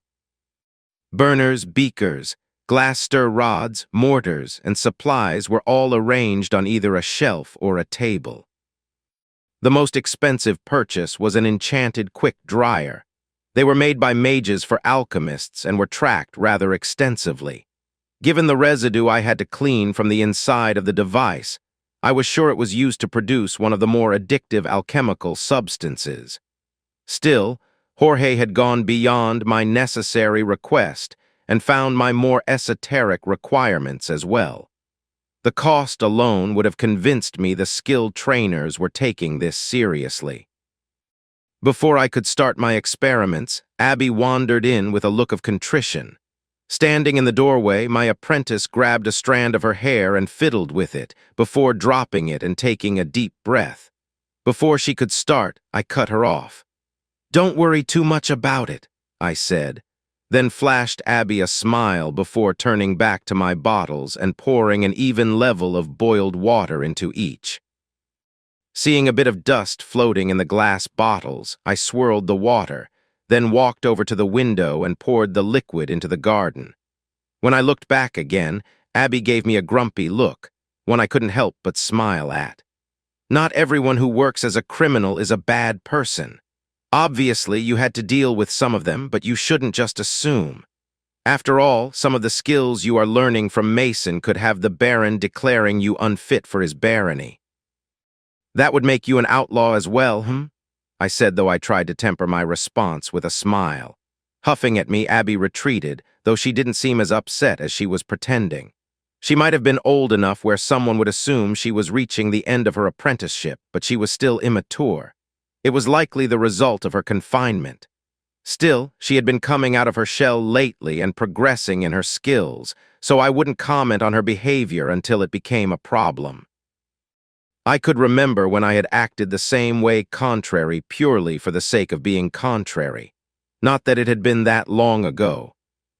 Burners, beakers, glass stir rods, mortars, and supplies were all arranged on either a shelf or a table. The most expensive purchase was an enchanted quick dryer. They were made by mages for alchemists and were tracked rather extensively. Given the residue I had to clean from the inside of the device, I was sure it was used to produce one of the more addictive alchemical substances. Still, Jorge had gone beyond my necessary request and found my more esoteric requirements as well. The cost alone would have convinced me the skilled trainers were taking this seriously. Before I could start my experiments, Abby wandered in with a look of contrition. Standing in the doorway, my apprentice grabbed a strand of her hair and fiddled with it before dropping it and taking a deep breath. Before she could start, I cut her off. "Don't worry too much about it," I said, then flashed Abby a smile before turning back to my bottles and pouring an even level of boiled water into each. Seeing a bit of dust floating in the glass bottles, I swirled the water, then walked over to the window and poured the liquid into the garden. When I looked back again, Abby gave me a grumpy look. one I couldn't help but smile at. Not everyone who works as a criminal is a bad person. Obviously, you had to deal with some of them, but you shouldn't just assume. After all, some of the skills you are learning from Mason could have the Baron declaring you unfit for his barony. That would make you an outlaw as well, I said, though I tried to temper my response with a smile. Huffing at me, Abby retreated, though she didn't seem as upset as she was pretending. She might have been old enough where someone would assume she was reaching the end of her apprenticeship, but she was still immature. It was likely the result of her confinement. Still, she had been coming out of her shell lately and progressing in her skills, so I wouldn't comment on her behavior until it became a problem. I could remember when I had acted the same way contrary purely for the sake of being contrary. Not that it had been that long ago.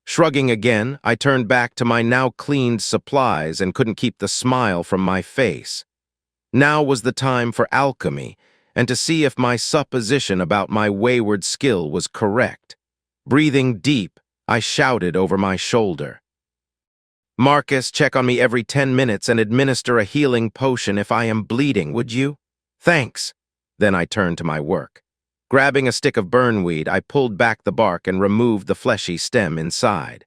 Shrugging again, I turned back to my now cleaned supplies and couldn't keep the smile from my face. Now was the time for alchemy, and to see if my supposition about my wayward skill was correct. Breathing deep, I shouted over my shoulder. "Marcus, check on me every 10 minutes and administer a healing potion if I am bleeding, would you?" "Thanks." Then I turned to my work. Grabbing a stick of burnweed, I pulled back the bark and removed the fleshy stem inside.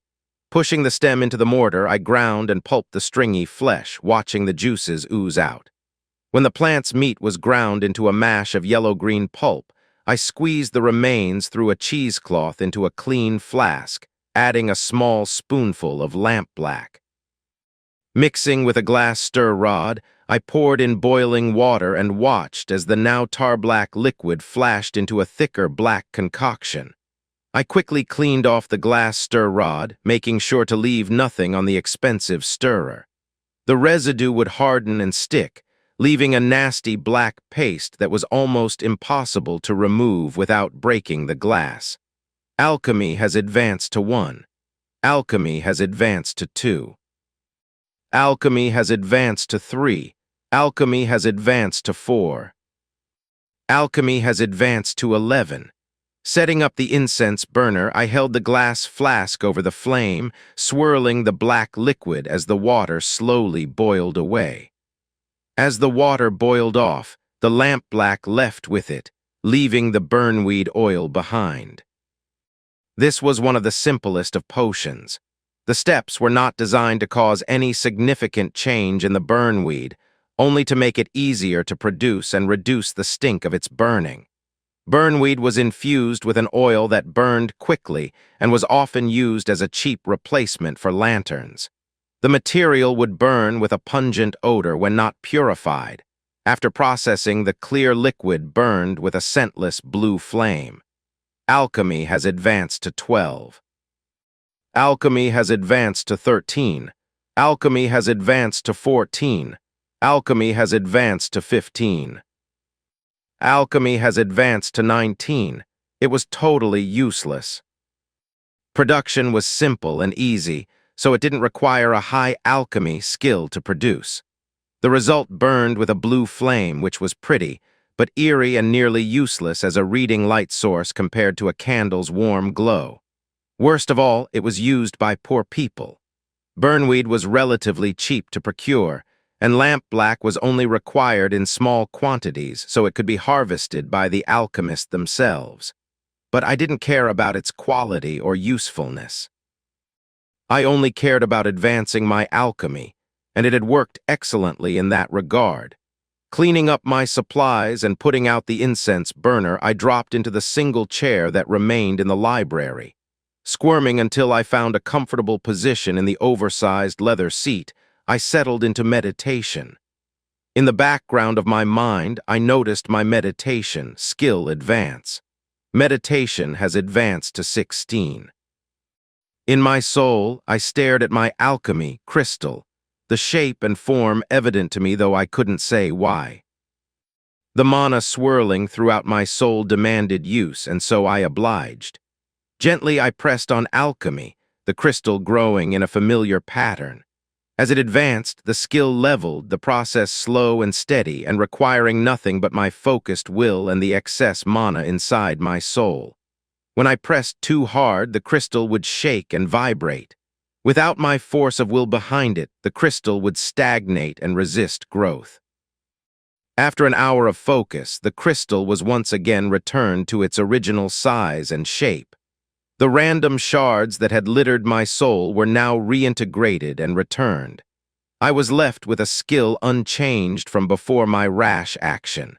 Pushing the stem into the mortar, I ground and pulped the stringy flesh, watching the juices ooze out. When the plant's meat was ground into a mash of yellow-green pulp, I squeezed the remains through a cheesecloth into a clean flask, adding a small spoonful of lampblack. Mixing with a glass stir rod, I poured in boiling water and watched as the now tar-black liquid flashed into a thicker black concoction. I quickly cleaned off the glass stir rod, making sure to leave nothing on the expensive stirrer. The residue would harden and stick, leaving a nasty black paste that was almost impossible to remove without breaking the glass. Alchemy has advanced to 1. Alchemy has advanced to 2. Alchemy has advanced to 3. Alchemy has advanced to 4. Alchemy has advanced to 11. Setting up the incense burner, I held the glass flask over the flame, swirling the black liquid as the water slowly boiled away. As the water boiled off, the lampblack left with it, leaving the burnweed oil behind. This was one of the simplest of potions. The steps were not designed to cause any significant change in the burnweed, only to make it easier to produce and reduce the stink of its burning. Burnweed was infused with an oil that burned quickly and was often used as a cheap replacement for lanterns. The material would burn with a pungent odor when not purified. After processing, the clear liquid burned with a scentless blue flame. Alchemy has advanced to 12. Alchemy has advanced to 13. Alchemy has advanced to 14. Alchemy has advanced to 15. Alchemy has advanced to 19. It was totally useless. Production was simple and easy, so it didn't require a high alchemy skill to produce. The result burned with a blue flame, which was pretty, but eerie and nearly useless as a reading light source compared to a candle's warm glow. Worst of all, it was used by poor people. Burnweed was relatively cheap to procure, and lampblack was only required in small quantities so it could be harvested by the alchemists themselves. But I didn't care about its quality or usefulness. I only cared about advancing my alchemy, and it had worked excellently in that regard. Cleaning up my supplies and putting out the incense burner, I dropped into the single chair that remained in the library. Squirming until I found a comfortable position in the oversized leather seat, I settled into meditation. In the background of my mind, I noticed my meditation skill advance. Meditation has advanced to 16. In my soul, I stared at my alchemy crystal, the shape and form evident to me, though I couldn't say why. The mana swirling throughout my soul demanded use, and so I obliged. Gently I pressed on alchemy, the crystal growing in a familiar pattern. As it advanced, the skill leveled, the process slow and steady and requiring nothing but my focused will and the excess mana inside my soul. When I pressed too hard, the crystal would shake and vibrate. Without my force of will behind it, the crystal would stagnate and resist growth. After an hour of focus, the crystal was once again returned to its original size and shape. The random shards that had littered my soul were now reintegrated and returned. I was left with a skill unchanged from before my rash action.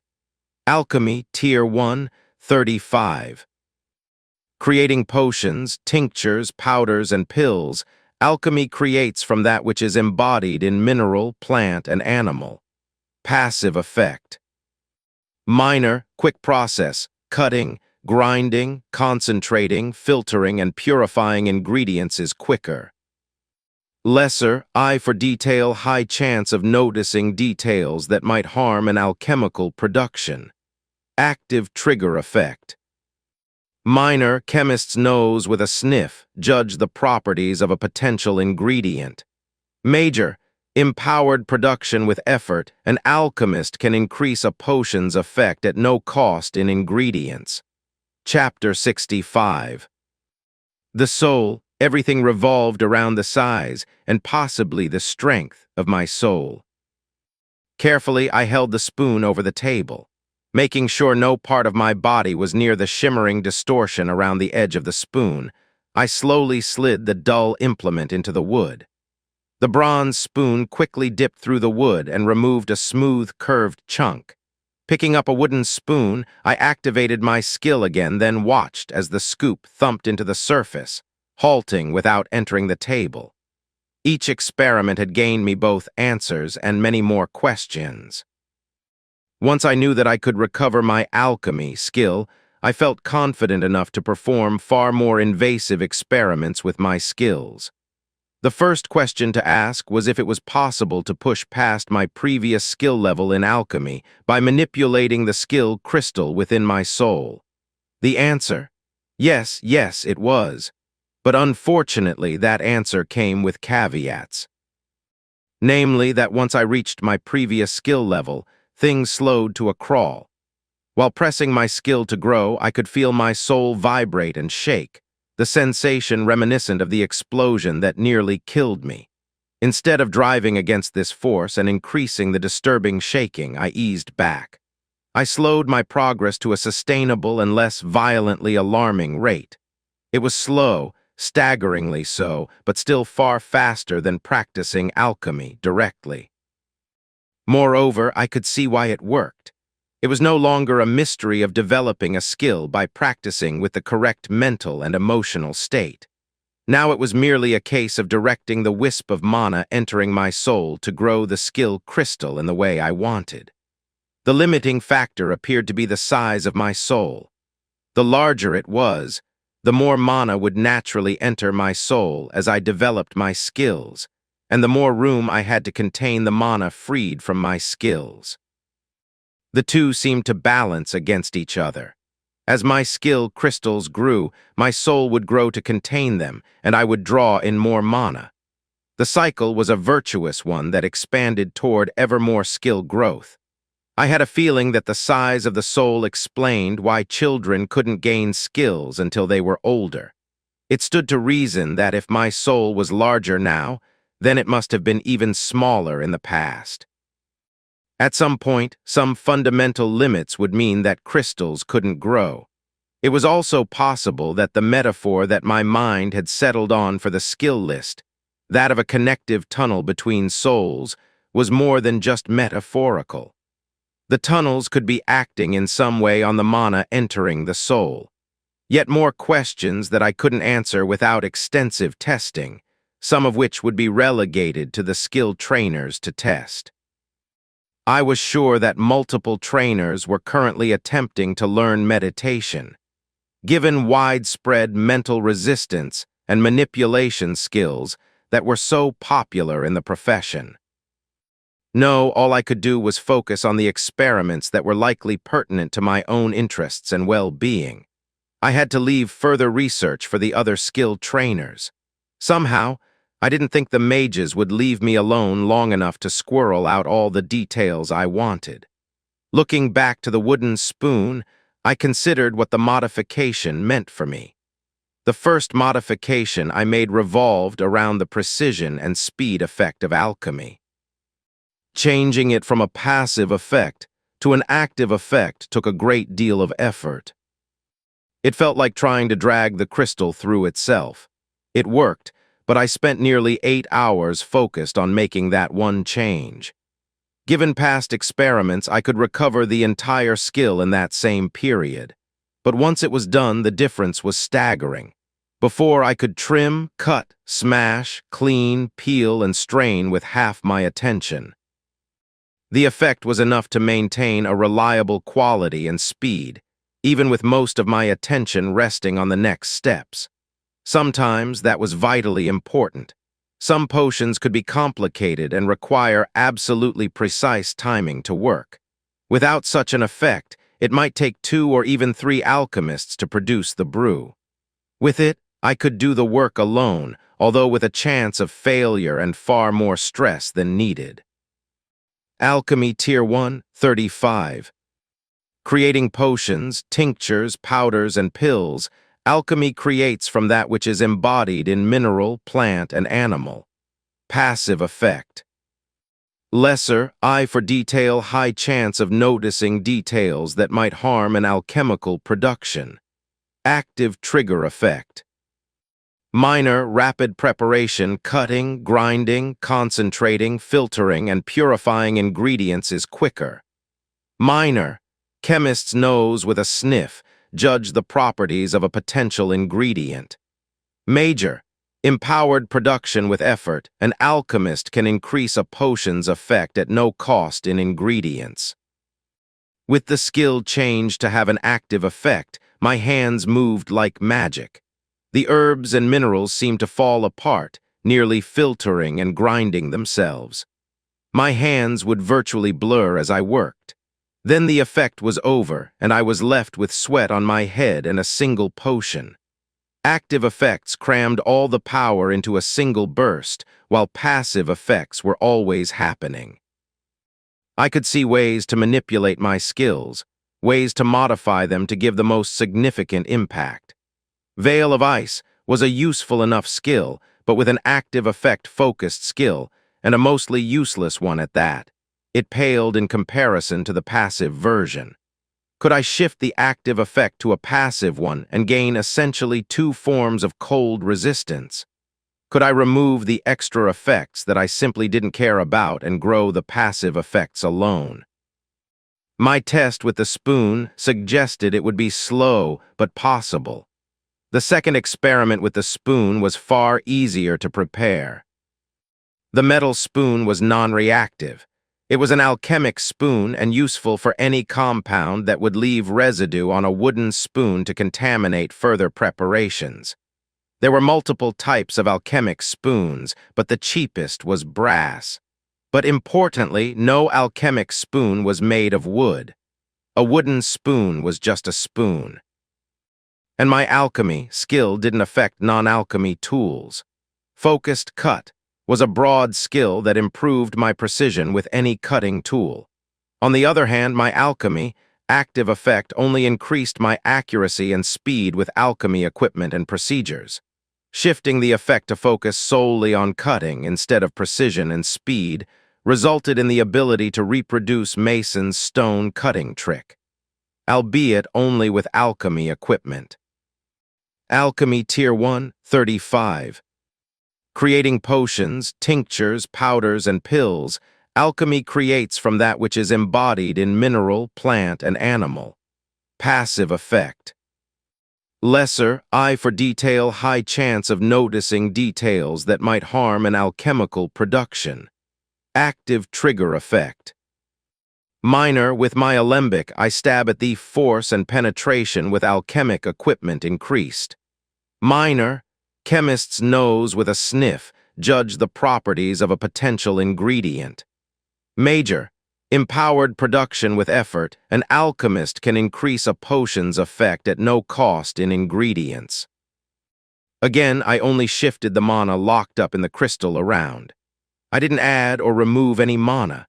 Alchemy, Tier 1, 35. Creating potions, tinctures, powders, and pills, alchemy creates from that which is embodied in mineral, plant, and animal. Passive effect. Minor, quick process, cutting, grinding, concentrating, filtering, and purifying ingredients is quicker. Lesser, eye for detail, high chance of noticing details that might harm an alchemical production. Active trigger effect. Minor, chemist's nose with a sniff, judge the properties of a potential ingredient. Major, empowered production with effort, an alchemist can increase a potion's effect at no cost in ingredients. Chapter 65. The soul, everything revolved around the size and possibly the strength of my soul. Carefully, I held the spoon over the table, making sure no part of my body was near the shimmering distortion around the edge of the spoon. I slowly slid the dull implement into the wood. The bronze spoon quickly dipped through the wood and removed a smooth, curved chunk. Picking up a wooden spoon, I activated my skill again, then watched as the scoop thumped into the surface, halting without entering the table. Each experiment had gained me both answers and many more questions. Once I knew that I could recover my alchemy skill, I felt confident enough to perform far more invasive experiments with my skills. The first question to ask was if it was possible to push past my previous skill level in alchemy by manipulating the skill crystal within my soul. The answer? Yes, it was. But unfortunately, that answer came with caveats. Namely, that once I reached my previous skill level, things slowed to a crawl. While pressing my skill to grow, I could feel my soul vibrate and shake, the sensation reminiscent of the explosion that nearly killed me. Instead of driving against this force and increasing the disturbing shaking, I eased back. I slowed my progress to a sustainable and less violently alarming rate. It was slow, staggeringly so, but still far faster than practicing alchemy directly. Moreover, I could see why it worked. It was no longer a mystery of developing a skill by practicing with the correct mental and emotional state. Now it was merely a case of directing the wisp of mana entering my soul to grow the skill crystal in the way I wanted. The limiting factor appeared to be the size of my soul. The larger it was, the more mana would naturally enter my soul as I developed my skills, and the more room I had to contain the mana freed from my skills. The two seemed to balance against each other. As my skill crystals grew, my soul would grow to contain them, and I would draw in more mana. The cycle was a virtuous one that expanded toward ever more skill growth. I had a feeling that the size of the soul explained why children couldn't gain skills until they were older. It stood to reason that if my soul was larger now, then it must have been even smaller in the past. At some point, some fundamental limits would mean that crystals couldn't grow. It was also possible that the metaphor that my mind had settled on for the skill list, that of a connective tunnel between souls, was more than just metaphorical. The tunnels could be acting in some way on the mana entering the soul. Yet more questions that I couldn't answer without extensive testing, some of which would be relegated to the skilled trainers to test. I was sure that multiple trainers were currently attempting to learn meditation. Given widespread mental resistance and manipulation skills that were so popular in the profession. No, all I could do was focus on the experiments that were likely pertinent to my own interests and well-being. I had to leave further research for the other skilled trainers. Somehow, I didn't think the mages would leave me alone long enough to squirrel out all the details I wanted. Looking back to the wooden spoon, I considered what the modification meant for me. The first modification I made revolved around the precision and speed effect of alchemy. Changing it from a passive effect to an active effect took a great deal of effort. It felt like trying to drag the crystal through itself. It worked, but I spent nearly 8 hours focused on making that one change. Given past experiments, I could recover the entire skill in that same period. But once it was done, the difference was staggering. Before, I could trim, cut, smash, clean, peel, and strain with half my attention. The effect was enough to maintain a reliable quality and speed, even with most of my attention resting on the next steps. Sometimes that was vitally important. Some potions could be complicated and require absolutely precise timing to work. Without such an effect, it might take 2 or even 3 alchemists to produce the brew. With it, I could do the work alone, although with a chance of failure and far more stress than needed. Alchemy Tier 1, 35. Creating potions, tinctures, powders, and pills, alchemy creates from that which is embodied in mineral, plant, and animal. Passive effect. Lesser, eye for detail, high chance of noticing details that might harm an alchemical production. Active trigger effect. Minor, rapid preparation, cutting, grinding, concentrating, filtering, and purifying ingredients is quicker. Minor, chemists knows with a sniff, judge the properties of a potential ingredient. Major, empowered production with effort, an alchemist can increase a potion's effect at no cost in ingredients. With the skill changed to have an active effect, my hands moved like magic. The herbs and minerals seemed to fall apart, nearly filtering and grinding themselves. My hands would virtually blur as I worked. Then the effect was over, and I was left with sweat on my head and a single potion. Active effects crammed all the power into a single burst, while passive effects were always happening. I could see ways to manipulate my skills, ways to modify them to give the most significant impact. Veil of Ice was a useful enough skill, but with an active effect-focused skill, and a mostly useless one at that. It paled in comparison to the passive version. Could I shift the active effect to a passive one and gain essentially 2 forms of cold resistance? Could I remove the extra effects that I simply didn't care about and grow the passive effects alone? My test with the spoon suggested it would be slow but possible. The second experiment with the spoon was far easier to prepare. The metal spoon was non-reactive. It was an alchemic spoon and useful for any compound that would leave residue on a wooden spoon to contaminate further preparations. There were multiple types of alchemic spoons, but the cheapest was brass. But importantly, no alchemic spoon was made of wood. A wooden spoon was just a spoon. And my alchemy skill didn't affect non-alchemy tools. Focused cut was a broad skill that improved my precision with any cutting tool. On the other hand, my alchemy, active effect only increased my accuracy and speed with alchemy equipment and procedures. Shifting the effect to focus solely on cutting instead of precision and speed resulted in the ability to reproduce Mason's stone cutting trick, albeit only with alchemy equipment. Alchemy Tier 1, 35. Creating potions, tinctures, powders, and pills, alchemy creates from that which is embodied in mineral, plant, and animal. Passive effect. Lesser, eye for detail, high chance of noticing details that might harm an alchemical production. Active trigger effect. Minor, with my alembic, I stab at thee force and penetration with alchemic equipment increased. Minor, chemists knows with a sniff, judge the properties of a potential ingredient. Major, empowered production with effort, an alchemist can increase a potion's effect at no cost in ingredients. Again, I only shifted the mana locked up in the crystal around. I didn't add or remove any mana.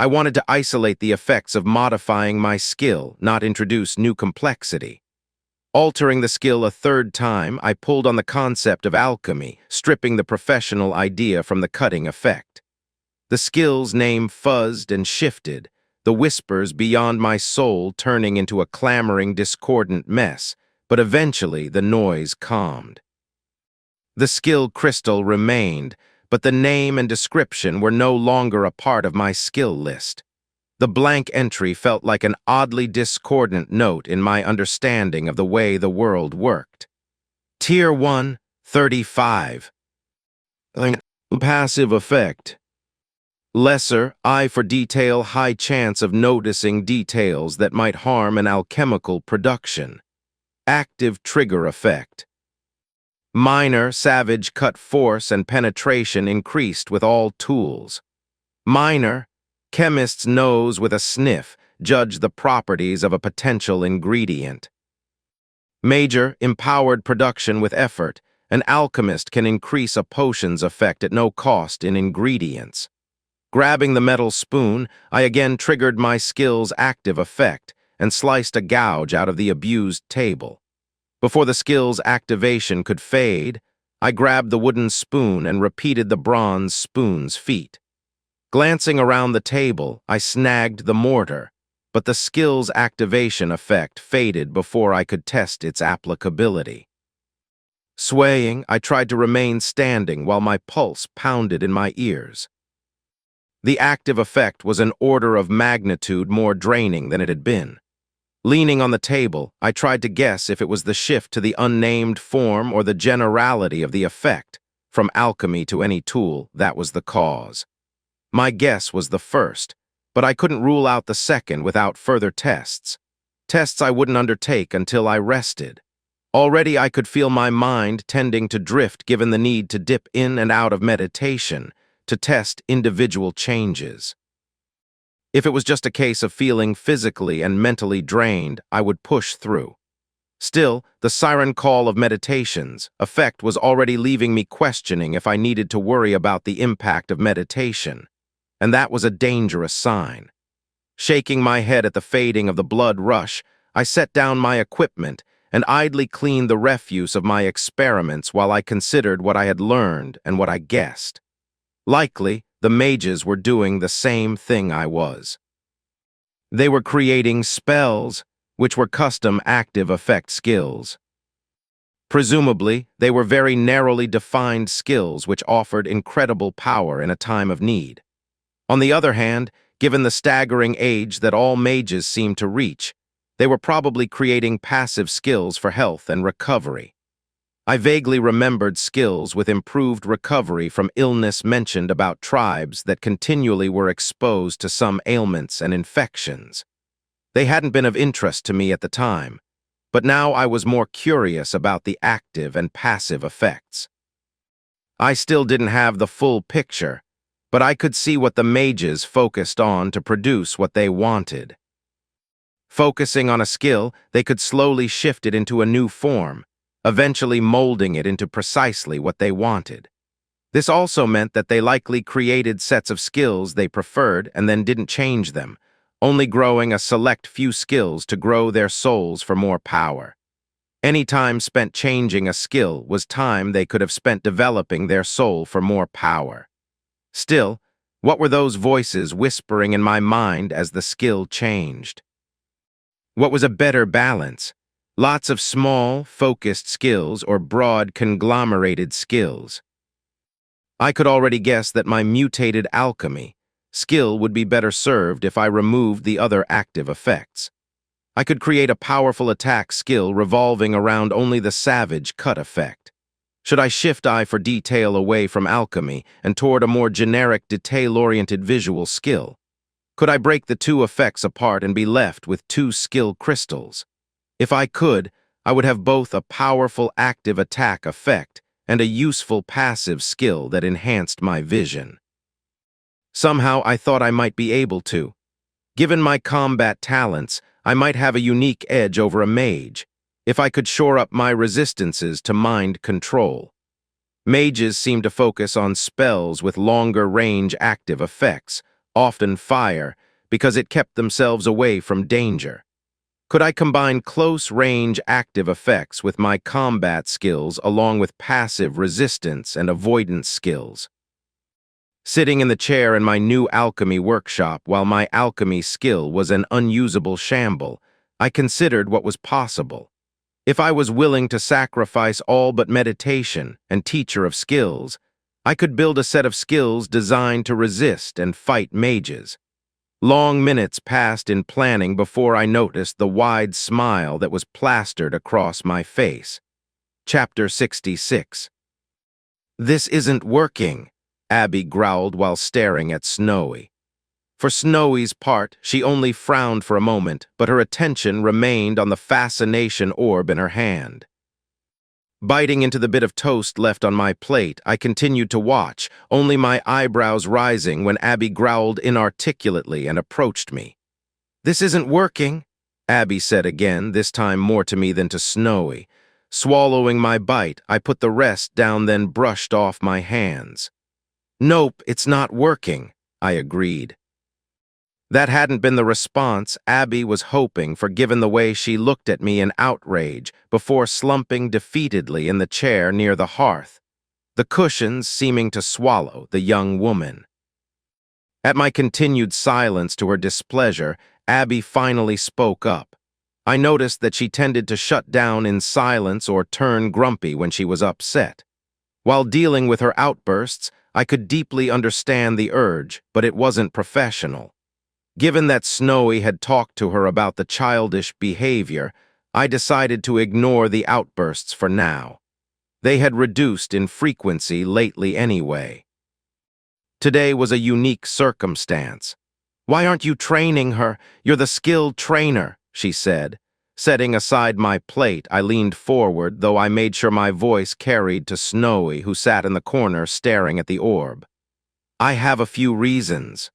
I wanted to isolate the effects of modifying my skill, not introduce new complexity. Altering the skill a third time, I pulled on the concept of alchemy, stripping the professional idea from the cutting effect. The skill's name fuzzed and shifted, the whispers beyond my soul turning into a clamoring, discordant mess, but eventually the noise calmed. The skill crystal remained, but the name and description were no longer a part of my skill list. The blank entry felt like an oddly discordant note in my understanding of the way the world worked. Tier 1, 35. Passive effect. Lesser, eye for detail, high chance of noticing details that might harm an alchemical production. Active trigger effect. Minor, savage cut force and penetration increased with all tools. Minor, chemist's nose with a sniff judge the properties of a potential ingredient. Major, empowered production with effort. An alchemist can increase a potion's effect at no cost in ingredients. Grabbing the metal spoon, I again triggered my skill's active effect and sliced a gouge out of the abused table. Before the skill's activation could fade, I grabbed the wooden spoon and repeated the bronze spoon's feat. Glancing around the table, I snagged the mortar, but the skill's activation effect faded before I could test its applicability. Swaying, I tried to remain standing while my pulse pounded in my ears. The active effect was an order of magnitude more draining than it had been. Leaning on the table, I tried to guess if it was the shift to the unnamed form or the generality of the effect. From alchemy to any tool, that was the cause. My guess was the first, but I couldn't rule out the second without further tests. Tests I wouldn't undertake until I rested. Already I could feel my mind tending to drift given the need to dip in and out of meditation, to test individual changes. If it was just a case of feeling physically and mentally drained, I would push through. Still, the siren call of meditation's effect was already leaving me questioning if I needed to worry about the impact of meditation, and that was a dangerous sign. Shaking my head at the fading of the blood rush, I set down my equipment and idly cleaned the refuse of my experiments while I considered what I had learned and what I guessed. Likely, the mages were doing the same thing I was. They were creating spells, which were custom active effect skills. Presumably, they were very narrowly defined skills which offered incredible power in a time of need. On the other hand, given the staggering age that all mages seem to reach, they were probably creating passive skills for health and recovery. I vaguely remembered skills with improved recovery from illness mentioned about tribes that continually were exposed to some ailments and infections. They hadn't been of interest to me at the time, but now I was more curious about the active and passive effects. I still didn't have the full picture, but I could see what the mages focused on to produce what they wanted. Focusing on a skill, they could slowly shift it into a new form, eventually molding it into precisely what they wanted. This also meant that they likely created sets of skills they preferred and then didn't change them, only growing a select few skills to grow their souls for more power. Any time spent changing a skill was time they could have spent developing their soul for more power. Still, what were those voices whispering in my mind as the skill changed? What was a better balance? Lots of small, focused skills or broad, conglomerated skills? I could already guess that my mutated alchemy skill would be better served if I removed the other active effects. I could create a powerful attack skill revolving around only the savage cut effect. Should I shift eye for detail away from alchemy and toward a more generic detail-oriented visual skill? Could I break the two effects apart and be left with two skill crystals? If I could, I would have both a powerful active attack effect and a useful passive skill that enhanced my vision. Somehow I thought I might be able to. Given my combat talents, I might have a unique edge over a mage, if I could shore up my resistances to mind control. Mages seem to focus on spells with longer range active effects, often fire, because it kept themselves away from danger. Could I combine close-range active effects with my combat skills along with passive resistance and avoidance skills? Sitting in the chair in my new alchemy workshop while my alchemy skill was an unusable shamble, I considered what was possible. If I was willing to sacrifice all but meditation and teacher of skills, I could build a set of skills designed to resist and fight mages. Long minutes passed in planning before I noticed the wide smile that was plastered across my face. Chapter 66. "This isn't working," Abby growled while staring at Snowy. For Snowy's part, she only frowned for a moment, but her attention remained on the fascination orb in her hand. Biting into the bit of toast left on my plate, I continued to watch, only my eyebrows rising when Abby growled inarticulately and approached me. "This isn't working," Abby said again, this time more to me than to Snowy. Swallowing my bite, I put the rest down, then brushed off my hands. "Nope, it's not working," I agreed. That hadn't been the response Abby was hoping for given the way she looked at me in outrage before slumping defeatedly in the chair near the hearth, the cushions seeming to swallow the young woman. At my continued silence to her displeasure, Abby finally spoke up. I noticed that she tended to shut down in silence or turn grumpy when she was upset. While dealing with her outbursts, I could deeply understand the urge, but it wasn't professional. Given that Snowy had talked to her about the childish behavior, I decided to ignore the outbursts for now. They had reduced in frequency lately anyway. Today was a unique circumstance. "Why aren't you training her? You're the skilled trainer," she said. Setting aside my plate, I leaned forward, though I made sure my voice carried to Snowy, who sat in the corner staring at the orb. "I have a few reasons.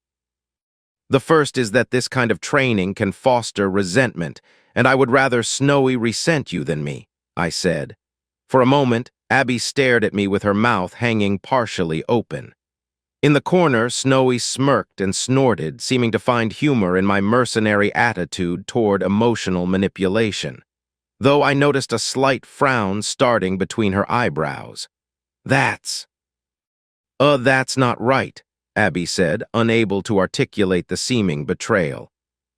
The first is that this kind of training can foster resentment, and I would rather Snowy resent you than me," I said. For a moment, Abby stared at me with her mouth hanging partially open. In the corner, Snowy smirked and snorted, seeming to find humor in my mercenary attitude toward emotional manipulation, though I noticed a slight frown starting between her eyebrows. That's not right," Abby said, unable to articulate the seeming betrayal.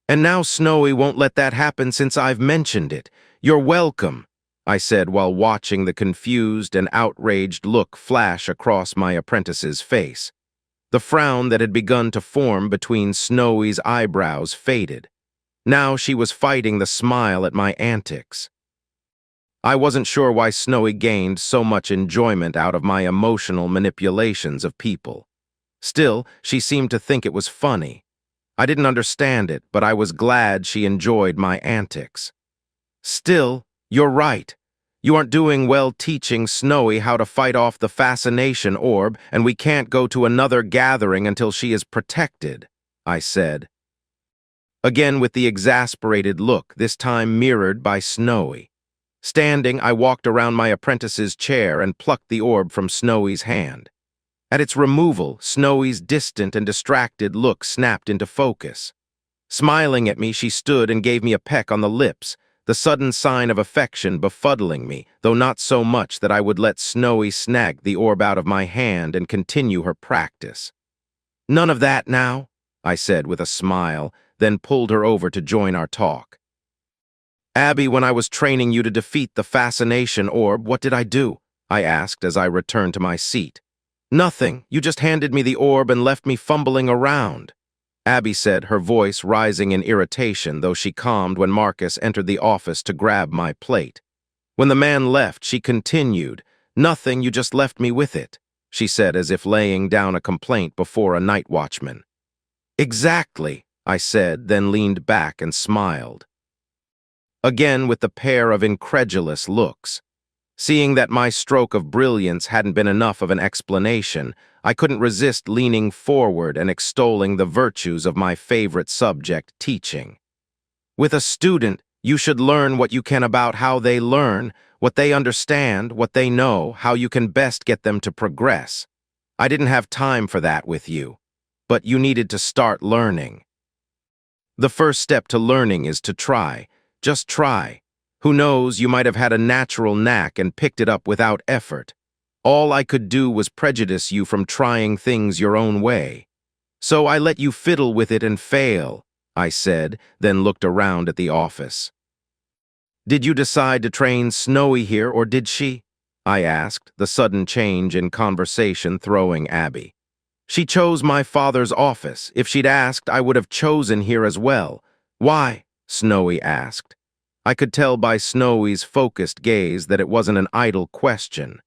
"And now Snowy won't let that happen since I've mentioned it. You're welcome," I said while watching the confused and outraged look flash across my apprentice's face. The frown that had begun to form between Snowy's eyebrows faded. Now she was fighting the smile at my antics. I wasn't sure why Snowy gained so much enjoyment out of my emotional manipulations of people. Still, she seemed to think it was funny. I didn't understand it, but I was glad she enjoyed my antics. "Still, you're right. You aren't doing well teaching Snowy how to fight off the fascination orb, and we can't go to another gathering until she is protected," I said. Again with the exasperated look, this time mirrored by Snowy. Standing, I walked around my apprentice's chair and plucked the orb from Snowy's hand. At its removal, Snowy's distant and distracted look snapped into focus. Smiling at me, she stood and gave me a peck on the lips, the sudden sign of affection befuddling me, though not so much that I would let Snowy snag the orb out of my hand and continue her practice. "None of that now," I said with a smile, then pulled her over to join our talk. "Abby, when I was training you to defeat the fascination orb, what did I do?" I asked as I returned to my seat. "Nothing. You just handed me the orb and left me fumbling around," Abby said, her voice rising in irritation, though she calmed when Marcus entered the office to grab my plate. When the man left, she continued, "Nothing, you just left me with it," she said as if laying down a complaint before a night watchman. "Exactly," I said, then leaned back and smiled. Again with the pair of incredulous looks. Seeing that my stroke of brilliance hadn't been enough of an explanation, I couldn't resist leaning forward and extolling the virtues of my favorite subject, teaching. "With a student, you should learn what you can about how they learn, what they understand, what they know, how you can best get them to progress. I didn't have time for that with you, but you needed to start learning. The first step to learning is to try. Just try. Who knows, you might have had a natural knack and picked it up without effort. All I could do was prejudice you from trying things your own way. So I let you fiddle with it and fail, I said, then looked around at the office. Did you decide to train Snowy here, or did she? I asked, the sudden change in conversation throwing Abby. She chose my father's office. If she'd asked, I would have chosen here as well. Why? Snowy asked. I could tell by Snowy's focused gaze that it wasn't an idle question.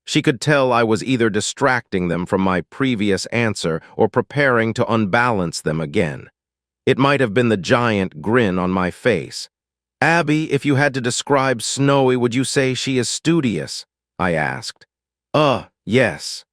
She could tell I was either distracting them from my previous answer or preparing to unbalance them again. It might have been the giant grin on my face. Abby, if you had to describe Snowy, would you say she is studious? I asked. Yes.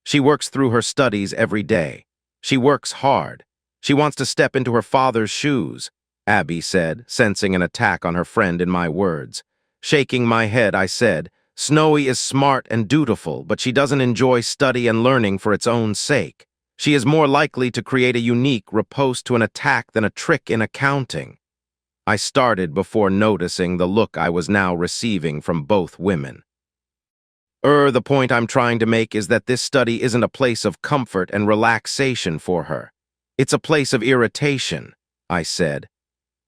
She works through her studies every day. She works hard. She wants to step into her father's shoes, Abby said, sensing an attack on her friend in my words. Shaking my head, I said, Snowy is smart and dutiful, but she doesn't enjoy study and learning for its own sake. She is more likely to create a unique riposte to an attack than a trick in accounting. I started before noticing the look I was now receiving from both women. The point I'm trying to make is that this study isn't a place of comfort and relaxation for her. It's a place of irritation, I said.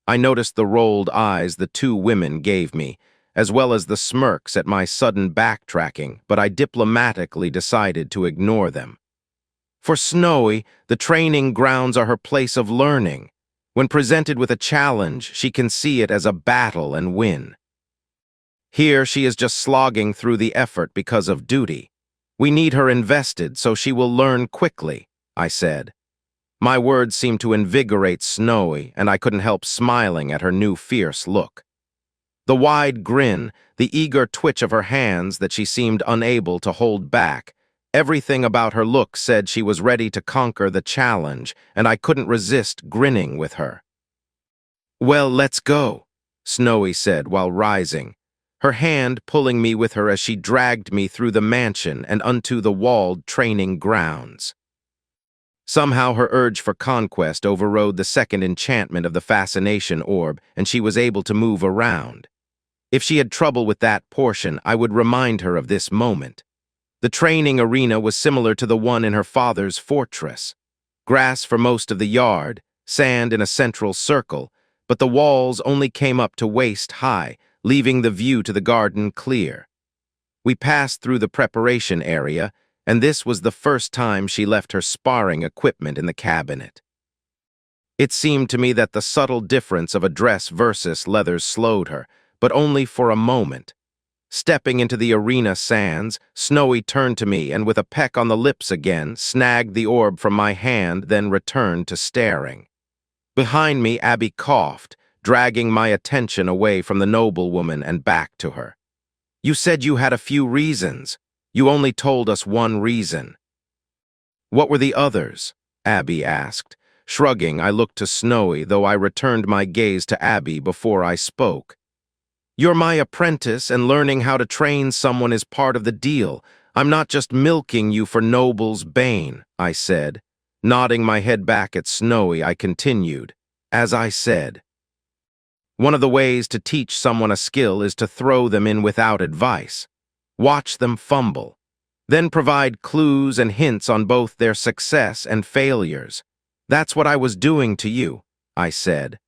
I noticed the rolled eyes the two women gave me, as well as the smirks at my sudden backtracking, but I diplomatically decided to ignore them. For Snowy, the training grounds are her place of learning. When presented with a challenge, she can see it as a battle and win. Here, she is just slogging through the effort because of duty. We need her invested so she will learn quickly, I said. My words seemed to invigorate Snowy, and I couldn't help smiling at her new fierce look. The wide grin, the eager twitch of her hands that she seemed unable to hold back, everything about her look said she was ready to conquer the challenge, and I couldn't resist grinning with her. Well, let's go, Snowy said while rising, her hand pulling me with her as she dragged me through the mansion and unto the walled training grounds. Somehow her urge for conquest overrode the second enchantment of the fascination orb, and she was able to move around. If she had trouble with that portion, I would remind her of this moment. The training arena was similar to the one in her father's fortress. Grass for most of the yard, sand in a central circle, but the walls only came up to waist high, leaving the view to the garden clear. We passed through the preparation area, and this was the first time she left her sparring equipment in the cabinet. It seemed to me that the subtle difference of a dress versus leathers slowed her, but only for a moment. Stepping into the arena sands, Snowy turned to me and with a peck on the lips again, snagged the orb from my hand, then returned to staring. Behind me, Abby coughed, dragging my attention away from the noblewoman and back to her. You said you had a few reasons. You only told us one reason. What were the others? Abby asked. Shrugging, I looked to Snowy, though I returned my gaze to Abby before I spoke. You're my apprentice, and learning how to train someone is part of the deal. I'm not just milking you for Noble's bane, I said. Nodding my head back at Snowy, I continued. As I said, one of the ways to teach someone a skill is to throw them in without advice. Watch them fumble. Then provide clues and hints on both their success and failures. That's what I was doing to you, I said.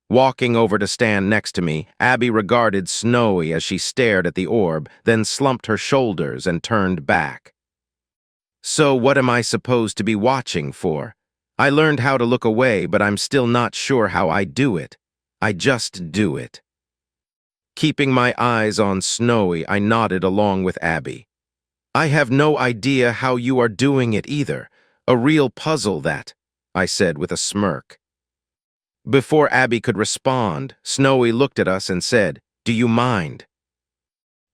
Walking over to stand next to me, Abby regarded Snowy as she stared at the orb, then slumped her shoulders and turned back. So what am I supposed to be watching for? I learned how to look away, but I'm still not sure how I do it. I just do it. Keeping my eyes on Snowy, I nodded along with Abby. I have no idea how you are doing it either. A real puzzle, that, I said with a smirk. Before Abby could respond, Snowy looked at us and said, Do you mind?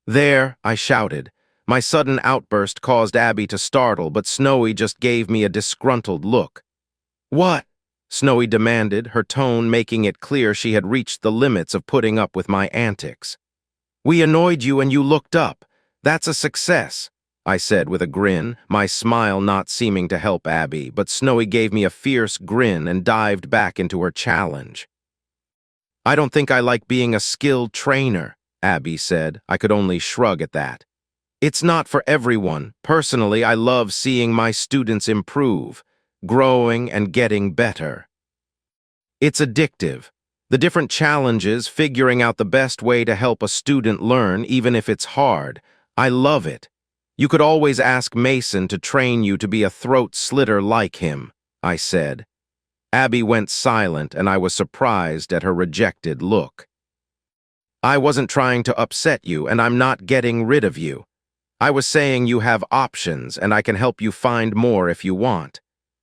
There, I shouted. My sudden outburst caused Abby to startle, but Snowy just gave me a disgruntled look. What? Snowy demanded, her tone making it clear she had reached the limits of putting up with my antics. We annoyed you and you looked up. That's a success, I said with a grin, my smile not seeming to help Abby, but Snowy gave me a fierce grin and dived back into her challenge. I don't think I like being a skilled trainer, Abby said. I could only shrug at that. It's not for everyone. Personally, I love seeing my students improve, growing and getting better. It's addictive. The different challenges, figuring out the best way to help a student learn, even if it's hard. I love it. You could always ask Mason to train you to be a throat slitter like him, I said. Abby went silent, and I was surprised at her rejected look. I wasn't trying to upset you, and I'm not getting rid of you. I was saying you have options, and I can help you find more if you want.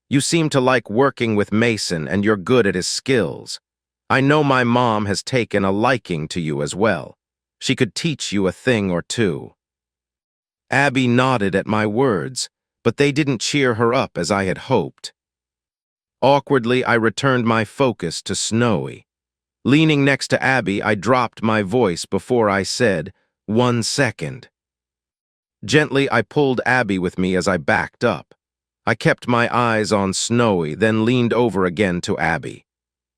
You seem to like working with Mason, and you're good at his skills. I know my mom has taken a liking to you as well. She could teach you a thing or two. Abby nodded at my words, but they didn't cheer her up as I had hoped. Awkwardly, I returned my focus to Snowy. Leaning next to Abby, I dropped my voice before I said, "1 second." Gently, I pulled Abby with me as I backed up. I kept my eyes on Snowy, then leaned over again to Abby.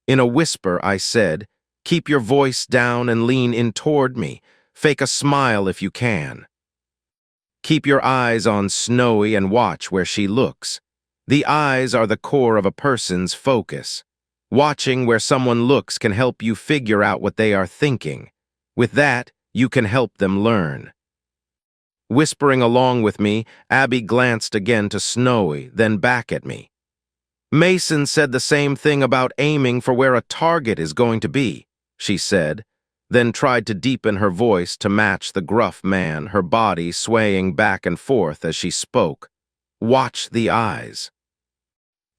In a whisper, I said, "Keep your voice down and lean in toward me. Fake a smile if you can. Keep your eyes on Snowy and watch where she looks. The eyes are the core of a person's focus. Watching where someone looks can help you figure out what they are thinking. With that, you can help them learn." Whispering along with me, Abby glanced again to Snowy, then back at me. "Mason said the same thing about aiming for where a target is going to be," she said, then tried to deepen her voice to match the gruff man, her body swaying back and forth as she spoke. "Watch the eyes.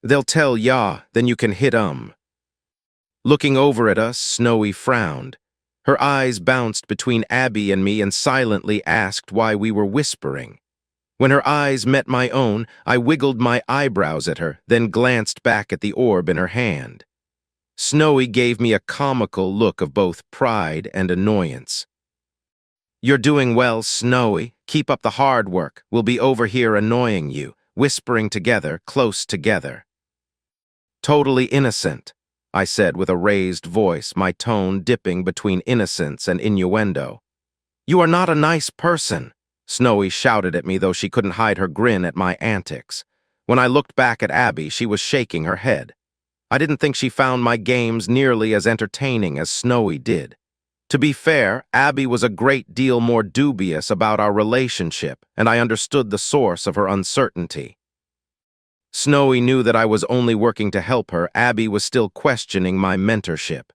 They'll tell ya, then you can hit 'em." Looking over at us, Snowy frowned. Her eyes bounced between Abby and me and silently asked why we were whispering. When her eyes met my own, I wiggled my eyebrows at her, then glanced back at the orb in her hand. Snowy gave me a comical look of both pride and annoyance. "You're doing well, Snowy. Keep up the hard work. We'll be over here annoying you," whispering together, close together. "Totally innocent," I said with a raised voice, my tone dipping between innocence and innuendo. "You are not a nice person," Snowy shouted at me, though she couldn't hide her grin at my antics. When I looked back at Abby, she was shaking her head. I didn't think she found my games nearly as entertaining as Snowy did. To be fair, Abby was a great deal more dubious about our relationship, and I understood the source of her uncertainty. Snowy knew that I was only working to help her. Abby was still questioning my mentorship.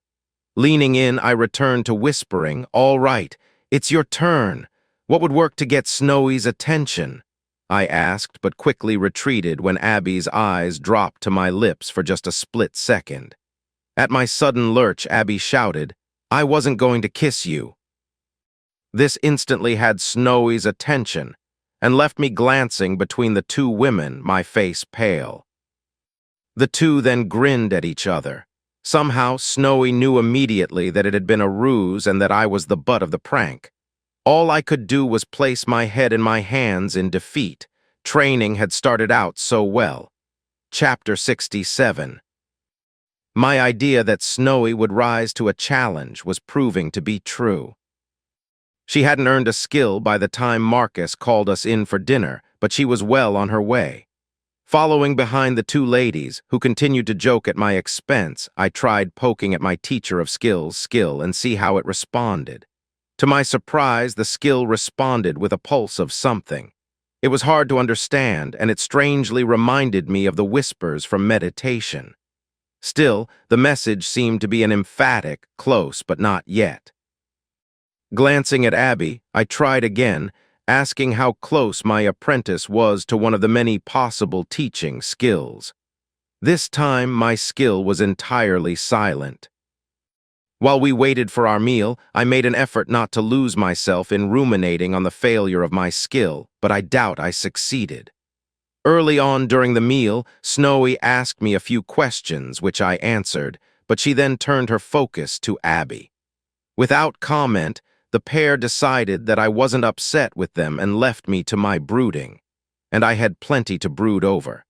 Leaning in, I returned to whispering, "All right, it's your turn. What would work to get Snowy's attention?" I asked, but quickly retreated when Abby's eyes dropped to my lips for just a split second. At my sudden lurch, Abby shouted, "I wasn't going to kiss you." This instantly had Snowy's attention and left me glancing between the two women, my face pale. The two then grinned at each other. Somehow, Snowy knew immediately that it had been a ruse and that I was the butt of the prank. All I could do was place my head in my hands in defeat. Training had started out so well. Chapter 67. My idea that Snowy would rise to a challenge was proving to be true. She hadn't earned a skill by the time Marcus called us in for dinner, but she was well on her way. Following behind the two ladies, who continued to joke at my expense, I tried poking at my teacher of skills' skill and see how it responded. To my surprise, the skill responded with a pulse of something. It was hard to understand, and it strangely reminded me of the whispers from meditation. Still, the message seemed to be an emphatic, close, but not yet. Glancing at Abby, I tried again, asking how close my apprentice was to one of the many possible teaching skills. This time, my skill was entirely silent. While we waited for our meal, I made an effort not to lose myself in ruminating on the failure of my skill, but I doubt I succeeded. Early on during the meal, Snowy asked me a few questions, which I answered, but she then turned her focus to Abby. Without comment, the pair decided that I wasn't upset with them and left me to my brooding, and I had plenty to brood over.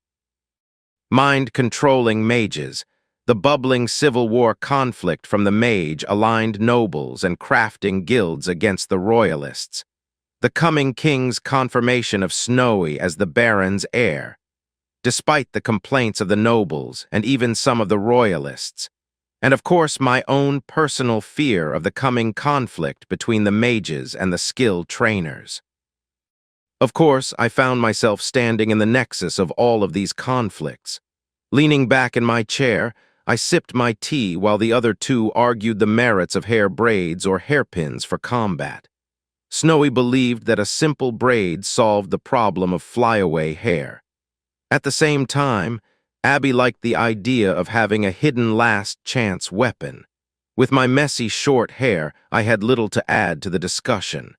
Mind-controlling mages, The bubbling Civil War conflict from the Mage aligned nobles and crafting guilds against the Royalists. The coming king's confirmation of Snowy as the Baron's heir, despite the complaints of the nobles and even some of the Royalists. And of course, my own personal fear of the coming conflict between the mages and the skilled trainers. Of course, I found myself standing in the nexus of all of these conflicts. Leaning back in my chair, I sipped my tea while the other two argued the merits of hair braids or hairpins for combat. Snowy believed that a simple braid solved the problem of flyaway hair. At the same time, Abby liked the idea of having a hidden last-chance weapon. With my messy short hair, I had little to add to the discussion.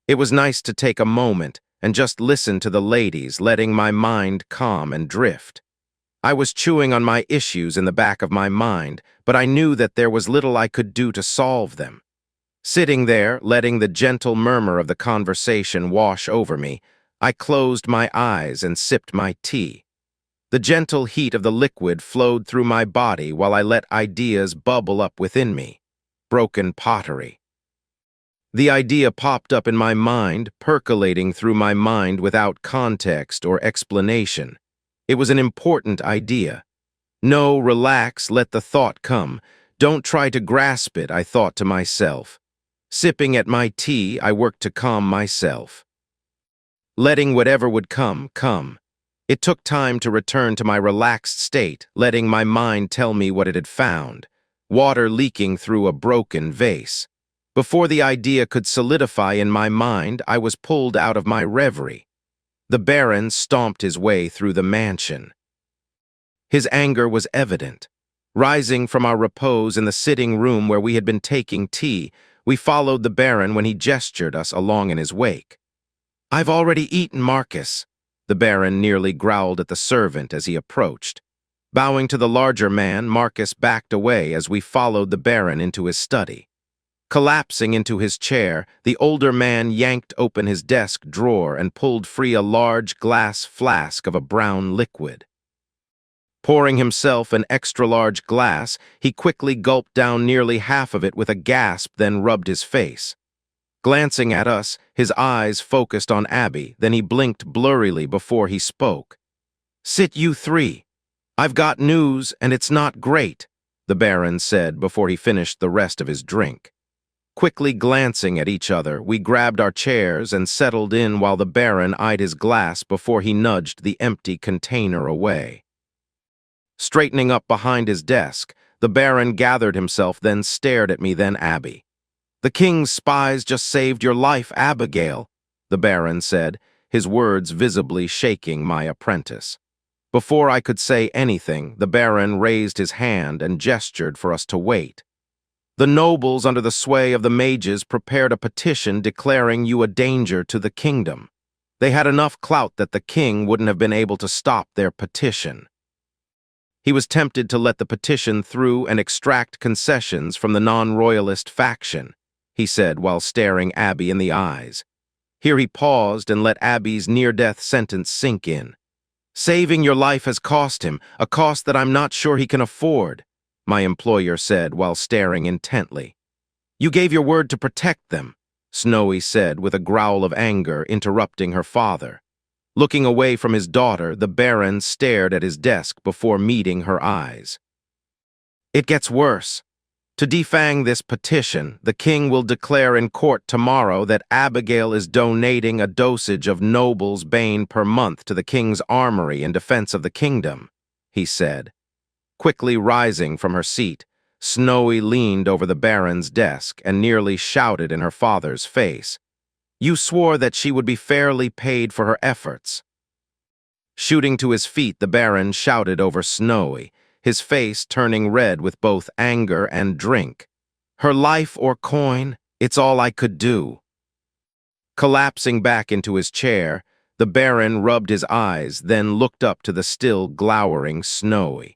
It was nice to take a moment and just listen to the ladies, letting my mind calm and drift. I was chewing on my issues in the back of my mind, but I knew that there was little I could do to solve them. Sitting there, letting the gentle murmur of the conversation wash over me, I closed my eyes and sipped my tea. The gentle heat of the liquid flowed through my body while I let ideas bubble up within me. Broken pottery. The idea popped up in my mind, percolating through my mind without context or explanation. It was an important idea. No, relax, let the thought come. Don't try to grasp it, I thought to myself. Sipping at my tea, I worked to calm myself. Letting whatever would come, come. It took time to return to my relaxed state, letting my mind tell me what it had found. Water leaking through a broken vase. Before the idea could solidify in my mind, I was pulled out of my reverie. The Baron stomped his way through the mansion. His anger was evident. Rising from our repose in the sitting room where we had been taking tea, we followed the Baron when he gestured us along in his wake. "I've already eaten, Marcus," the Baron nearly growled at the servant as he approached. Bowing to the larger man, Marcus backed away as we followed the Baron into his study. Collapsing into his chair, the older man yanked open his desk drawer and pulled free a large glass flask of a brown liquid. Pouring himself an extra-large glass, he quickly gulped down nearly half of it with a gasp, then rubbed his face. Glancing at us, his eyes focused on Abby, then he blinked blurrily before he spoke. "Sit you three. I've got news, and it's not great," the Baron said before he finished the rest of his drink. Quickly glancing at each other, we grabbed our chairs and settled in while the Baron eyed his glass before he nudged the empty container away. Straightening up behind his desk, the Baron gathered himself, then stared at me, then Abby. "The King's spies just saved your life, Abigail," the Baron said, his words visibly shaking my apprentice. Before I could say anything, the Baron raised his hand and gestured for us to wait. "The nobles under the sway of the mages prepared a petition declaring you a danger to the kingdom. They had enough clout that the king wouldn't have been able to stop their petition. He was tempted to let the petition through and extract concessions from the non-royalist faction," he said while staring Abby in the eyes. Here he paused and let Abby's near-death sentence sink in. "Saving your life has cost him, a cost that I'm not sure he can afford," my employer said while staring intently. "You gave your word to protect them," Snowy said with a growl of anger, interrupting her father. Looking away from his daughter, the Baron stared at his desk before meeting her eyes. "It gets worse. To defang this petition, the king will declare in court tomorrow that Abigail is donating a dosage of Noble's Bane per month to the king's armory in defense of the kingdom," he said. Quickly rising from her seat, Snowy leaned over the Baron's desk and nearly shouted in her father's face, "You swore that she would be fairly paid for her efforts." Shooting to his feet, the Baron shouted over Snowy, his face turning red with both anger and drink. "Her life or coin, it's all I could do." Collapsing back into his chair, the Baron rubbed his eyes, then looked up to the still glowering Snowy.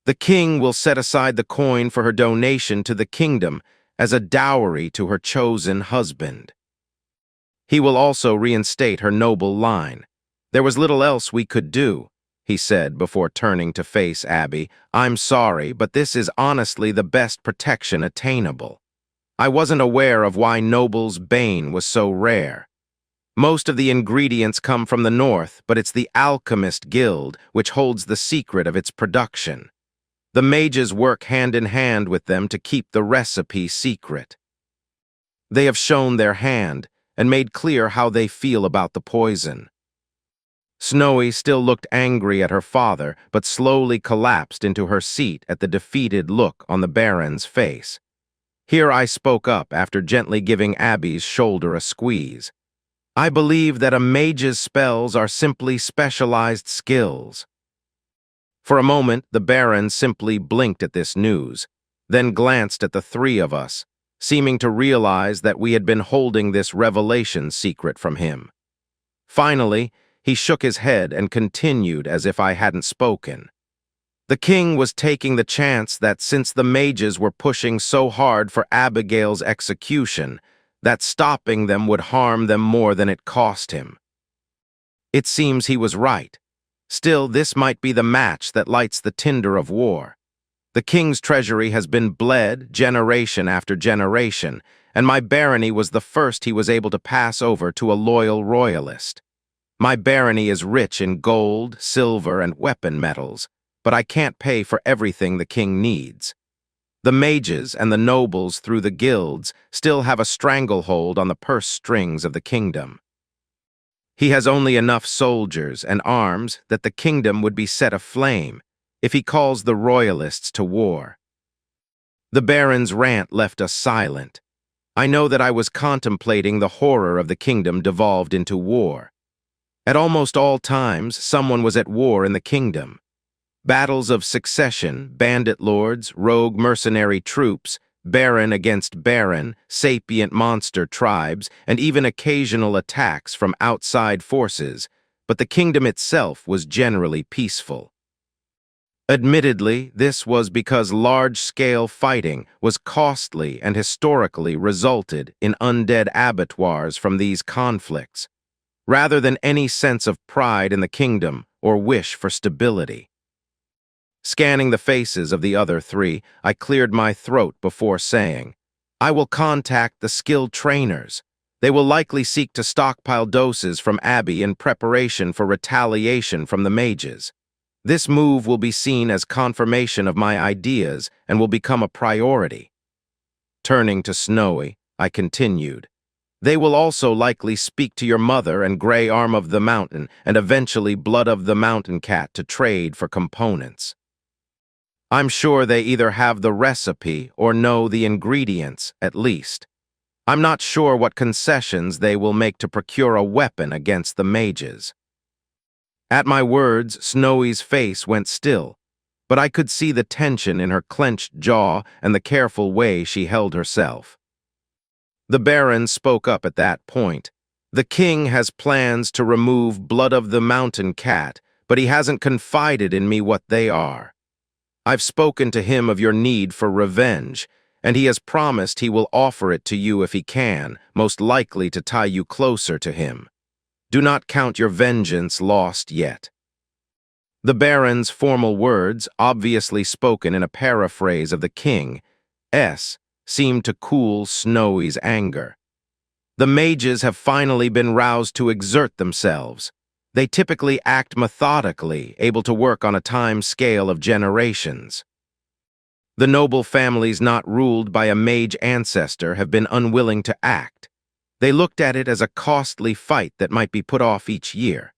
"The king will set aside the coin for her donation to the kingdom as a dowry to her chosen husband. He will also reinstate her noble line. There was little else we could do," he said before turning to face Abby. "I'm sorry, but this is honestly the best protection attainable. I wasn't aware of why Noble's Bane was so rare. Most of the ingredients come from the north, but it's the Alchemist Guild which holds the secret of its production. The mages work hand in hand with them to keep the recipe secret. They have shown their hand and made clear how they feel about the poison." Snowy still looked angry at her father, but slowly collapsed into her seat at the defeated look on the Baron's face. Here I spoke up after gently giving Abby's shoulder a squeeze. "I believe that a mage's spells are simply specialized skills." For a moment, the Baron simply blinked at this news, then glanced at the three of us, seeming to realize that we had been holding this revelation secret from him. Finally, he shook his head and continued as if I hadn't spoken. "The king was taking the chance that since the mages were pushing so hard for Abigail's execution, that stopping them would harm them more than it cost him. It seems he was right. Still, this might be the match that lights the tinder of war. The king's treasury has been bled generation after generation, and my barony was the first he was able to pass over to a loyal royalist. My barony is rich in gold, silver, and weapon metals, but I can't pay for everything the king needs. The mages and the nobles through the guilds still have a stranglehold on the purse strings of the kingdom. He has only enough soldiers and arms that the kingdom would be set aflame if he calls the royalists to war." The Baron's rant left us silent. I know that I was contemplating the horror of the kingdom devolved into war. At almost all times, someone was at war in the kingdom. Battles of succession, bandit lords, rogue mercenary troops, baron against baron, sapient monster tribes, and even occasional attacks from outside forces, but the kingdom itself was generally peaceful. Admittedly, this was because large-scale fighting was costly and historically resulted in undead abattoirs from these conflicts, rather than any sense of pride in the kingdom or wish for stability. Scanning the faces of the other three, I cleared my throat before saying, "I will contact the skilled trainers. They will likely seek to stockpile doses from Abby in preparation for retaliation from the mages. This move will be seen as confirmation of my ideas and will become a priority." Turning to Snowy, I continued, "They will also likely speak to your mother and Grey Arm of the Mountain and eventually Blood of the Mountain Cat to trade for components. I'm sure they either have the recipe or know the ingredients, at least. I'm not sure what concessions they will make to procure a weapon against the mages." At my words, Snowy's face went still, but I could see the tension in her clenched jaw and the careful way she held herself. The Baron spoke up at that point. "The king has plans to remove Blood of the Mountain Cat, but he hasn't confided in me what they are. I've spoken to him of your need for revenge, and he has promised he will offer it to you if he can, most likely to tie you closer to him. Do not count your vengeance lost yet." The Baron's formal words, obviously spoken in a paraphrase of the king's, seemed to cool Snowy's anger. The mages have finally been roused to exert themselves. They typically act methodically, able to work on a time scale of generations. The noble families not ruled by a mage ancestor have been unwilling to act. They looked at it as a costly fight that might be put off each year.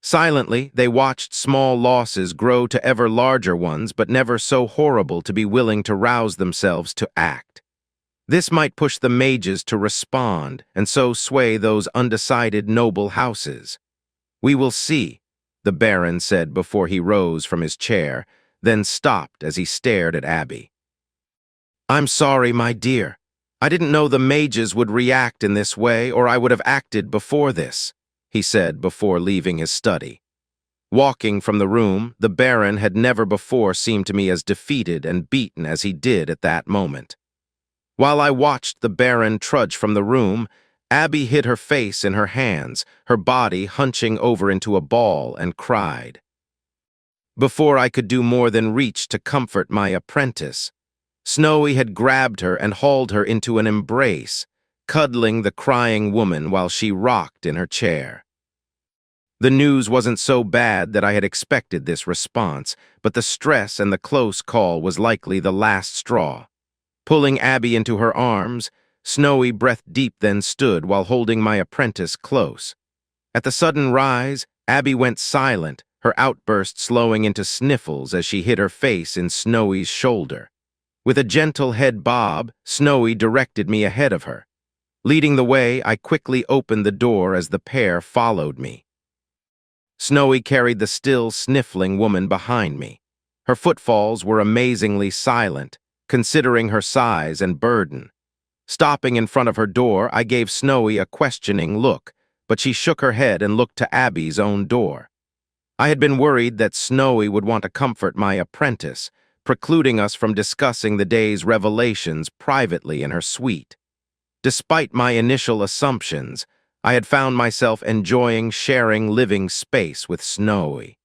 Silently, they watched small losses grow to ever larger ones, but never so horrible to be willing to rouse themselves to act. This might push the mages to respond, and so sway those undecided noble houses. "We will see," the Baron said before he rose from his chair, then stopped as he stared at Abby. "I'm sorry, my dear. I didn't know the mages would react in this way, or I would have acted before this," he said before leaving his study. Walking from the room, the Baron had never before seemed to me as defeated and beaten as he did at that moment. While I watched the Baron trudge from the room, Abby hid her face in her hands, her body hunching over into a ball, and cried. Before I could do more than reach to comfort my apprentice, Snowy had grabbed her and hauled her into an embrace, cuddling the crying woman while she rocked in her chair. The news wasn't so bad that I had expected this response, but the stress and the close call was likely the last straw. Pulling Abby into her arms, Snowy breathed deep then stood while holding my apprentice close. At the sudden rise, Abby went silent, her outburst slowing into sniffles as she hid her face in Snowy's shoulder. With a gentle head bob, Snowy directed me ahead of her. Leading the way, I quickly opened the door as the pair followed me. Snowy carried the still sniffling woman behind me. Her footfalls were amazingly silent, considering her size and burden. Stopping in front of her door, I gave Snowy a questioning look, but she shook her head and looked to Abby's own door. I had been worried that Snowy would want to comfort my apprentice, precluding us from discussing the day's revelations privately in her suite. Despite my initial assumptions, I had found myself enjoying sharing living space with Snowy.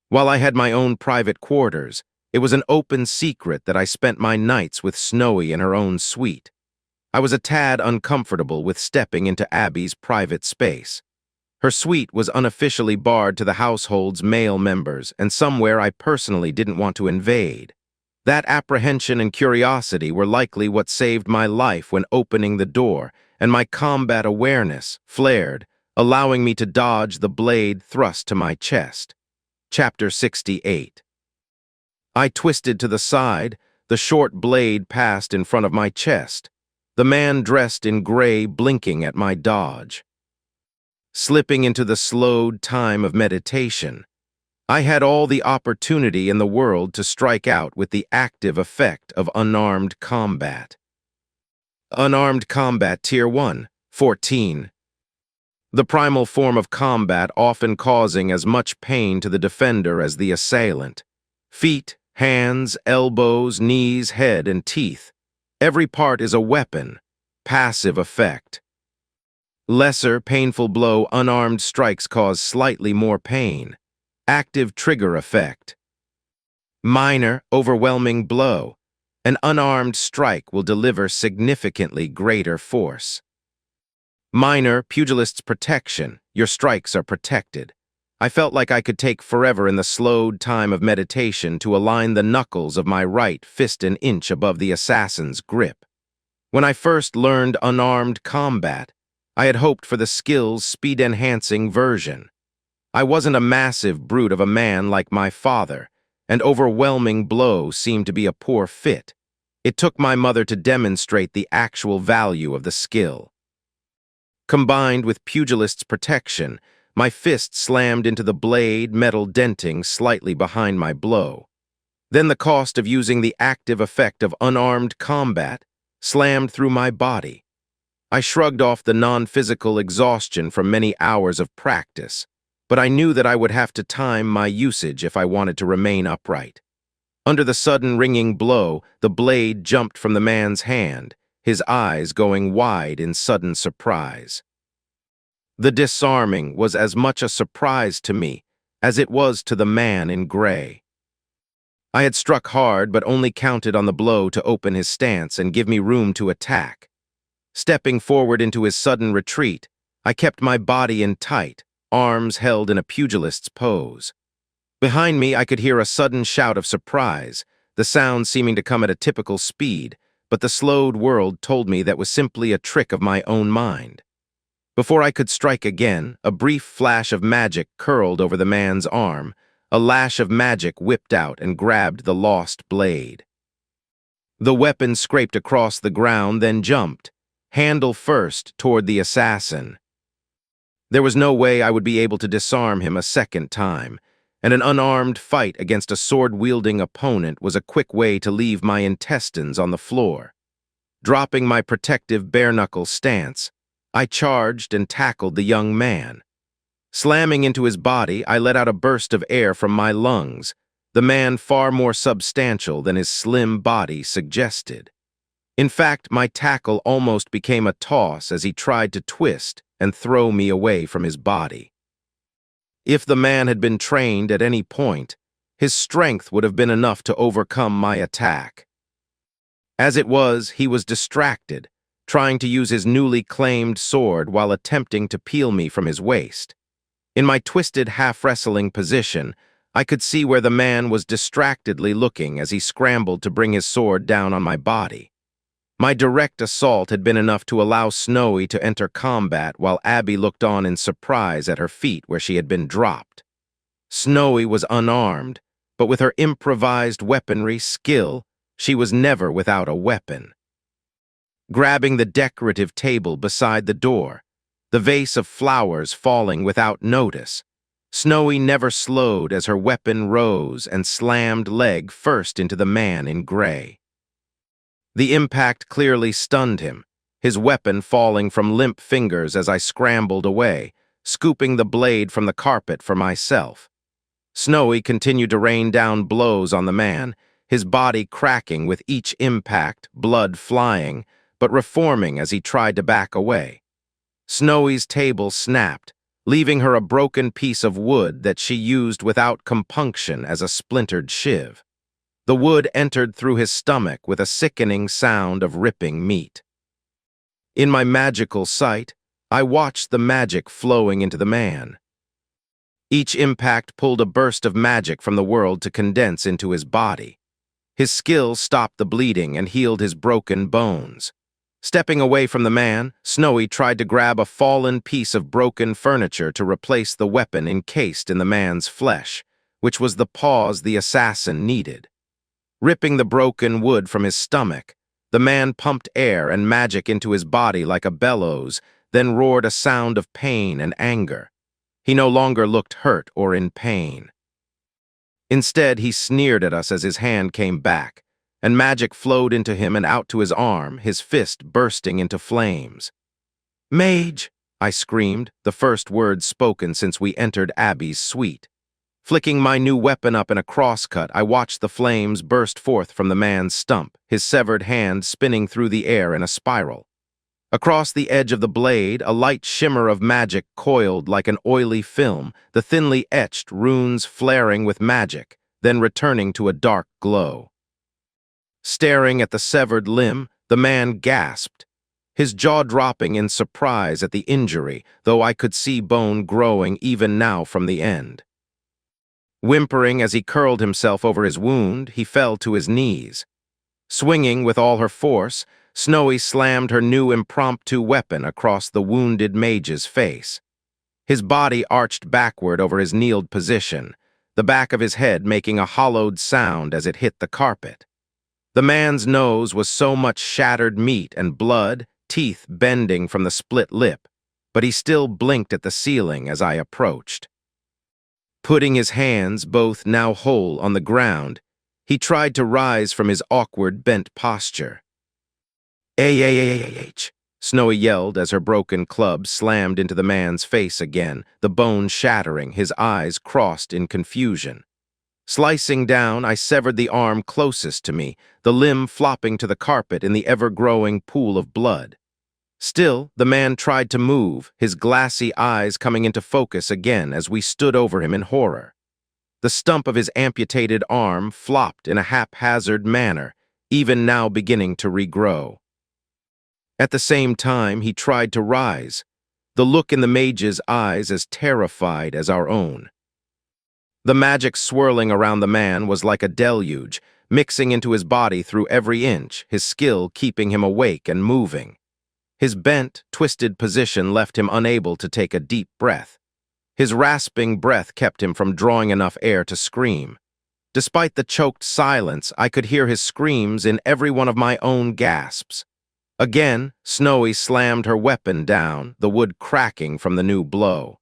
While I had my own private quarters, it was an open secret that I spent my nights with Snowy in her own suite. I was a tad uncomfortable with stepping into Abby's private space. Her suite was unofficially barred to the household's male members, and somewhere I personally didn't want to invade. That apprehension and curiosity were likely what saved my life when opening the door, and my combat awareness flared, allowing me to dodge the blade thrust to my chest. Chapter 68. I twisted to the side, the short blade passed in front of my chest, the man dressed in gray blinking at my dodge. Slipping into the slowed time of meditation, I had all the opportunity in the world to strike out with the active effect of unarmed combat. Unarmed combat Tier 1, 14. The primal form of combat often causing as much pain to the defender as the assailant. Feet, hands, elbows, knees, head, and teeth. Every part is a weapon. Passive effect. Lesser, painful blow, unarmed strikes cause slightly more pain. Active trigger effect. Minor, overwhelming blow. An unarmed strike will deliver significantly greater force. Minor, pugilist's protection. Your strikes are protected. I felt like I could take forever in the slowed time of meditation to align the knuckles of my right fist an inch above the assassin's grip. When I first learned unarmed combat, I had hoped for the skill's speed-enhancing version. I wasn't a massive brute of a man like my father, and overwhelming blow seemed to be a poor fit. It took my mother to demonstrate the actual value of the skill. Combined with pugilist's protection, my fist slammed into the blade, metal denting slightly behind my blow. Then the cost of using the active effect of unarmed combat slammed through my body. I shrugged off the non-physical exhaustion from many hours of practice, but I knew that I would have to time my usage if I wanted to remain upright. Under the sudden ringing blow, the blade jumped from the man's hand, his eyes going wide in sudden surprise. The disarming was as much a surprise to me as it was to the man in gray. I had struck hard but only counted on the blow to open his stance and give me room to attack. Stepping forward into his sudden retreat, I kept my body in tight, arms held in a pugilist's pose. Behind me, I could hear a sudden shout of surprise, the sound seeming to come at a typical speed, but the slowed world told me that was simply a trick of my own mind. Before I could strike again, a brief flash of magic curled over the man's arm. A lash of magic whipped out and grabbed the lost blade. The weapon scraped across the ground, then jumped, handle first, toward the assassin. There was no way I would be able to disarm him a second time, and an unarmed fight against a sword-wielding opponent was a quick way to leave my intestines on the floor. Dropping my protective bare-knuckle stance, I charged and tackled the young man. Slamming into his body, I let out a burst of air from my lungs, the man far more substantial than his slim body suggested. In fact, my tackle almost became a toss as he tried to twist and throw me away from his body. If the man had been trained at any point, his strength would have been enough to overcome my attack. As it was, he was distracted, trying to use his newly claimed sword while attempting to peel me from his waist. In my twisted half-wrestling position, I could see where the man was distractedly looking as he scrambled to bring his sword down on my body. My direct assault had been enough to allow Snowy to enter combat while Abby looked on in surprise at her feet where she had been dropped. Snowy was unarmed, but with her improvised weaponry skill, she was never without a weapon. Grabbing the decorative table beside the door, the vase of flowers falling without notice, Snowy never slowed as her weapon rose and slammed leg first into the man in gray. The impact clearly stunned him, his weapon falling from limp fingers as I scrambled away, scooping the blade from the carpet for myself. Snowy continued to rain down blows on the man, his body cracking with each impact, blood flying, but reforming as he tried to back away. Snowy's table snapped, leaving her a broken piece of wood that she used without compunction as a splintered shiv. The wood entered through his stomach with a sickening sound of ripping meat. In my magical sight, I watched the magic flowing into the man. Each impact pulled a burst of magic from the world to condense into his body. His skill stopped the bleeding and healed his broken bones. Stepping away from the man, Snowy tried to grab a fallen piece of broken furniture to replace the weapon encased in the man's flesh, which was the pause the assassin needed. Ripping the broken wood from his stomach, the man pumped air and magic into his body like a bellows, then roared a sound of pain and anger. He no longer looked hurt or in pain. Instead, he sneered at us as his hand came back, and magic flowed into him and out to his arm, his fist bursting into flames. "Mage!" I screamed, the first words spoken since we entered Abby's suite. Flicking my new weapon up in a crosscut, I watched the flames burst forth from the man's stump, his severed hand spinning through the air in a spiral. Across the edge of the blade, a light shimmer of magic coiled like an oily film, the thinly etched runes flaring with magic, then returning to a dark glow. Staring at the severed limb, the man gasped, his jaw dropping in surprise at the injury, though I could see bone growing even now from the end. Whimpering as he curled himself over his wound, he fell to his knees. Swinging with all her force, Snowy slammed her new impromptu weapon across the wounded mage's face. His body arched backward over his kneeled position, the back of his head making a hollowed sound as it hit the carpet. The man's nose was so much shattered meat and blood, teeth bending from the split lip, but he still blinked at the ceiling as I approached. Putting his hands, both now whole, on the ground, he tried to rise from his awkward, bent posture. "Ah!" Snowy yelled as her broken club slammed into the man's face again, the bone shattering, his eyes crossed in confusion. Slicing down, I severed the arm closest to me, the limb flopping to the carpet in the ever-growing pool of blood. Still, the man tried to move, his glassy eyes coming into focus again as we stood over him in horror. The stump of his amputated arm flopped in a haphazard manner, even now beginning to regrow. At the same time, he tried to rise, the look in the mage's eyes as terrified as our own. The magic swirling around the man was like a deluge, mixing into his body through every inch, his skill keeping him awake and moving. His bent, twisted position left him unable to take a deep breath. His rasping breath kept him from drawing enough air to scream. Despite the choked silence, I could hear his screams in every one of my own gasps. Again, Snowy slammed her weapon down, the wood cracking from the new blow.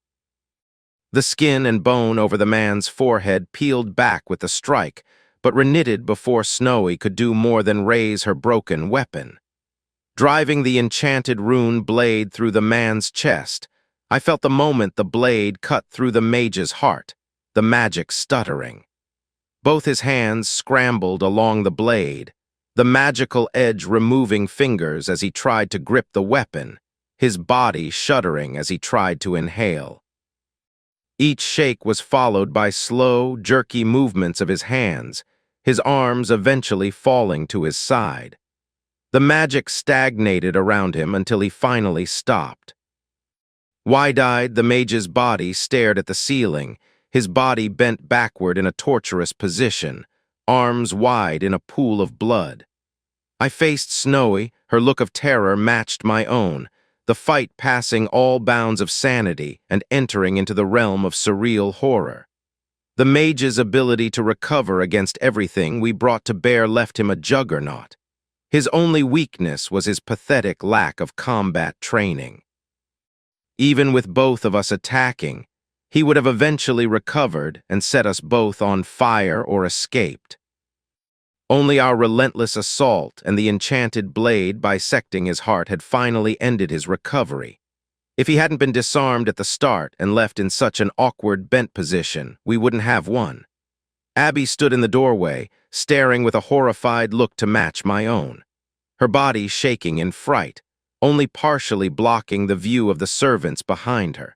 The skin and bone over the man's forehead peeled back with the strike, but reknitted before Snowy could do more than raise her broken weapon. Driving the enchanted rune blade through the man's chest, I felt the moment the blade cut through the mage's heart, the magic stuttering. Both his hands scrambled along the blade, the magical edge removing fingers as he tried to grip the weapon, his body shuddering as he tried to inhale. Each shake was followed by slow, jerky movements of his hands, his arms eventually falling to his side. The magic stagnated around him until he finally stopped. Wide-eyed, the mage's body stared at the ceiling, his body bent backward in a torturous position, arms wide in a pool of blood. I faced Snowy, her look of terror matched my own, the fight passing all bounds of sanity and entering into the realm of surreal horror. The mage's ability to recover against everything we brought to bear left him a juggernaut. His only weakness was his pathetic lack of combat training. Even with both of us attacking, he would have eventually recovered and set us both on fire or escaped. Only our relentless assault and the enchanted blade bisecting his heart had finally ended his recovery. If he hadn't been disarmed at the start and left in such an awkward bent position, we wouldn't have won. Abby stood in the doorway, staring with a horrified look to match my own, her body shaking in fright, only partially blocking the view of the servants behind her.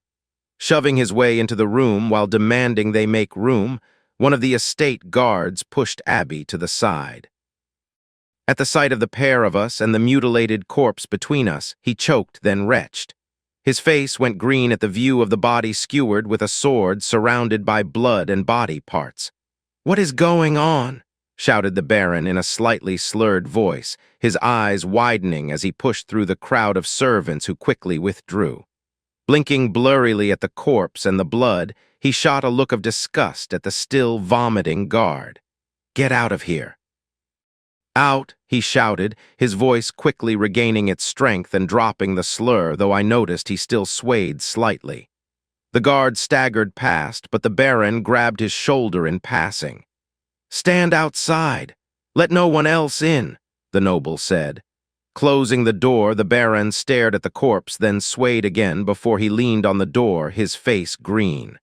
Shoving his way into the room while demanding they make room, one of the estate guards pushed Abby to the side. At the sight of the pair of us and the mutilated corpse between us, he choked, then retched. His face went green at the view of the body skewered with a sword surrounded by blood and body parts. "What is going on?" shouted the Baron in a slightly slurred voice, his eyes widening as he pushed through the crowd of servants who quickly withdrew. Blinking blurrily at the corpse and the blood, he shot a look of disgust at the still vomiting guard. "Get out of here." "Out," he shouted, his voice quickly regaining its strength and dropping the slur, though I noticed he still swayed slightly. The guard staggered past, but the Baron grabbed his shoulder in passing. "Stand outside. Let no one else in," the noble said. Closing the door, the Baron stared at the corpse, then swayed again before he leaned on the door, his face green.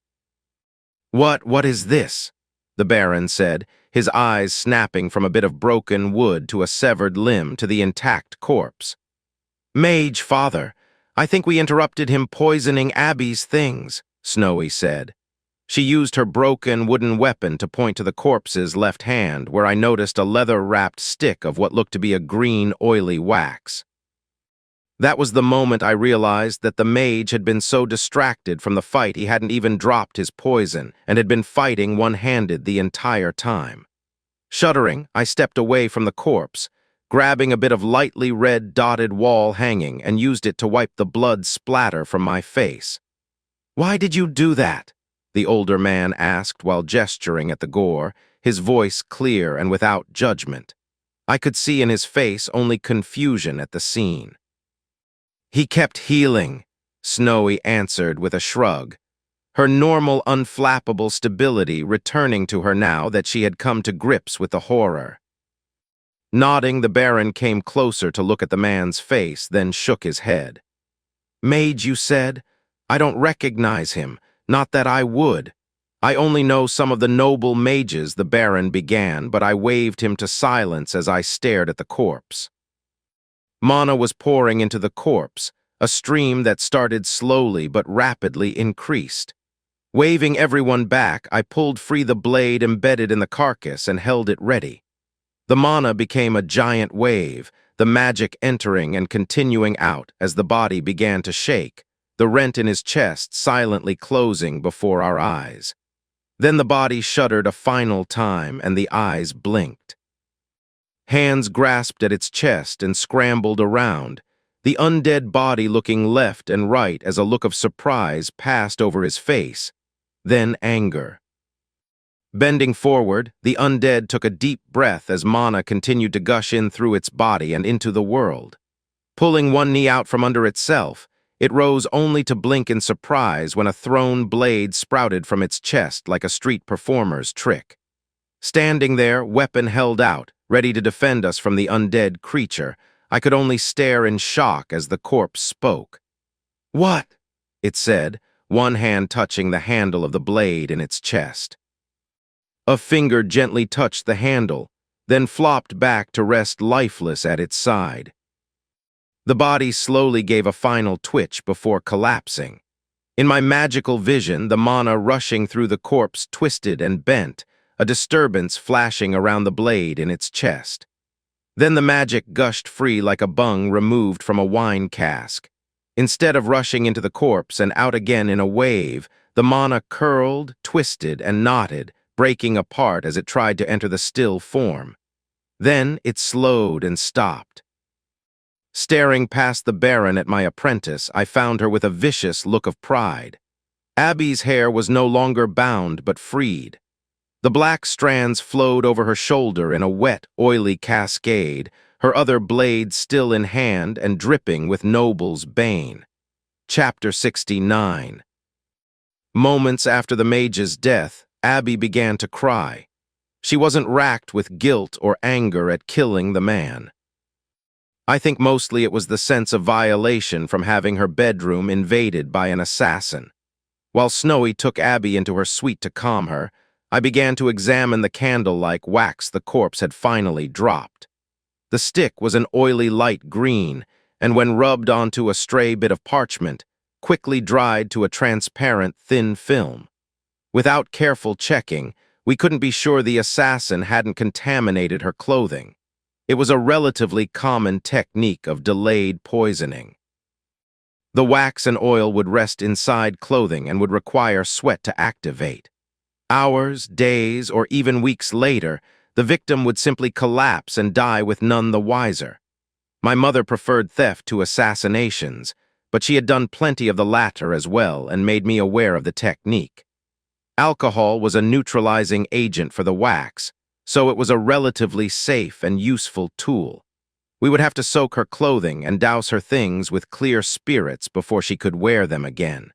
What is this?" the Baron said, his eyes snapping from a bit of broken wood to a severed limb to the intact corpse. "Mage, father. I think we interrupted him poisoning Abby's things," Snowy said. She used her broken wooden weapon to point to the corpse's left hand, where I noticed a leather-wrapped stick of what looked to be a green, oily wax. That was the moment I realized that the mage had been so distracted from the fight he hadn't even dropped his poison and had been fighting one-handed the entire time. Shuddering, I stepped away from the corpse, grabbing a bit of lightly red dotted wall hanging and used it to wipe the blood splatter from my face. "Why did you do that?" the older man asked while gesturing at the gore, his voice clear and without judgment. I could see in his face only confusion at the scene. "He kept healing," Snowy answered with a shrug, her normal unflappable stability returning to her now that she had come to grips with the horror. Nodding, the Baron came closer to look at the man's face, then shook his head. "Mage, you said? I don't recognize him, not that I would. I only know some of the noble mages," the Baron began, but I waved him to silence as I stared at the corpse. Mana was pouring into the corpse, a stream that started slowly but rapidly increased. Waving everyone back, I pulled free the blade embedded in the carcass and held it ready. The mana became a giant wave, the magic entering and continuing out as the body began to shake, the rent in his chest silently closing before our eyes. Then the body shuddered a final time and the eyes blinked. Hands grasped at its chest and scrambled around, the undead body looking left and right as a look of surprise passed over his face, then anger. Bending forward, the undead took a deep breath as mana continued to gush in through its body and into the world. Pulling one knee out from under itself, it rose only to blink in surprise when a thrown blade sprouted from its chest like a street performer's trick. Standing there, weapon held out, ready to defend us from the undead creature, I could only stare in shock as the corpse spoke. "What?" it said, one hand touching the handle of the blade in its chest. A finger gently touched the handle, then flopped back to rest lifeless at its side. The body slowly gave a final twitch before collapsing. In my magical vision, the mana rushing through the corpse twisted and bent, a disturbance flashing around the blade in its chest. Then the magic gushed free like a bung removed from a wine cask. Instead of rushing into the corpse and out again in a wave, the mana curled, twisted, and knotted, breaking apart as it tried to enter the still form. Then it slowed and stopped. Staring past the Baron at my apprentice, I found her with a vicious look of pride. Abby's hair was no longer bound but freed. The black strands flowed over her shoulder in a wet, oily cascade, her other blade still in hand and dripping with Noble's bane. Chapter 69. Moments after the mage's death, Abby began to cry. She wasn't racked with guilt or anger at killing the man. I think mostly it was the sense of violation from having her bedroom invaded by an assassin. While Snowy took Abby into her suite to calm her, I began to examine the candle-like wax the corpse had finally dropped. The stick was an oily light green, and when rubbed onto a stray bit of parchment, quickly dried to a transparent, thin film. Without careful checking, we couldn't be sure the assassin hadn't contaminated her clothing. It was a relatively common technique of delayed poisoning. The wax and oil would rest inside clothing and would require sweat to activate. Hours, days, or even weeks later, the victim would simply collapse and die with none the wiser. My mother preferred theft to assassinations, but she had done plenty of the latter as well and made me aware of the technique. Alcohol was a neutralizing agent for the wax, so it was a relatively safe and useful tool. We would have to soak her clothing and douse her things with clear spirits before she could wear them again.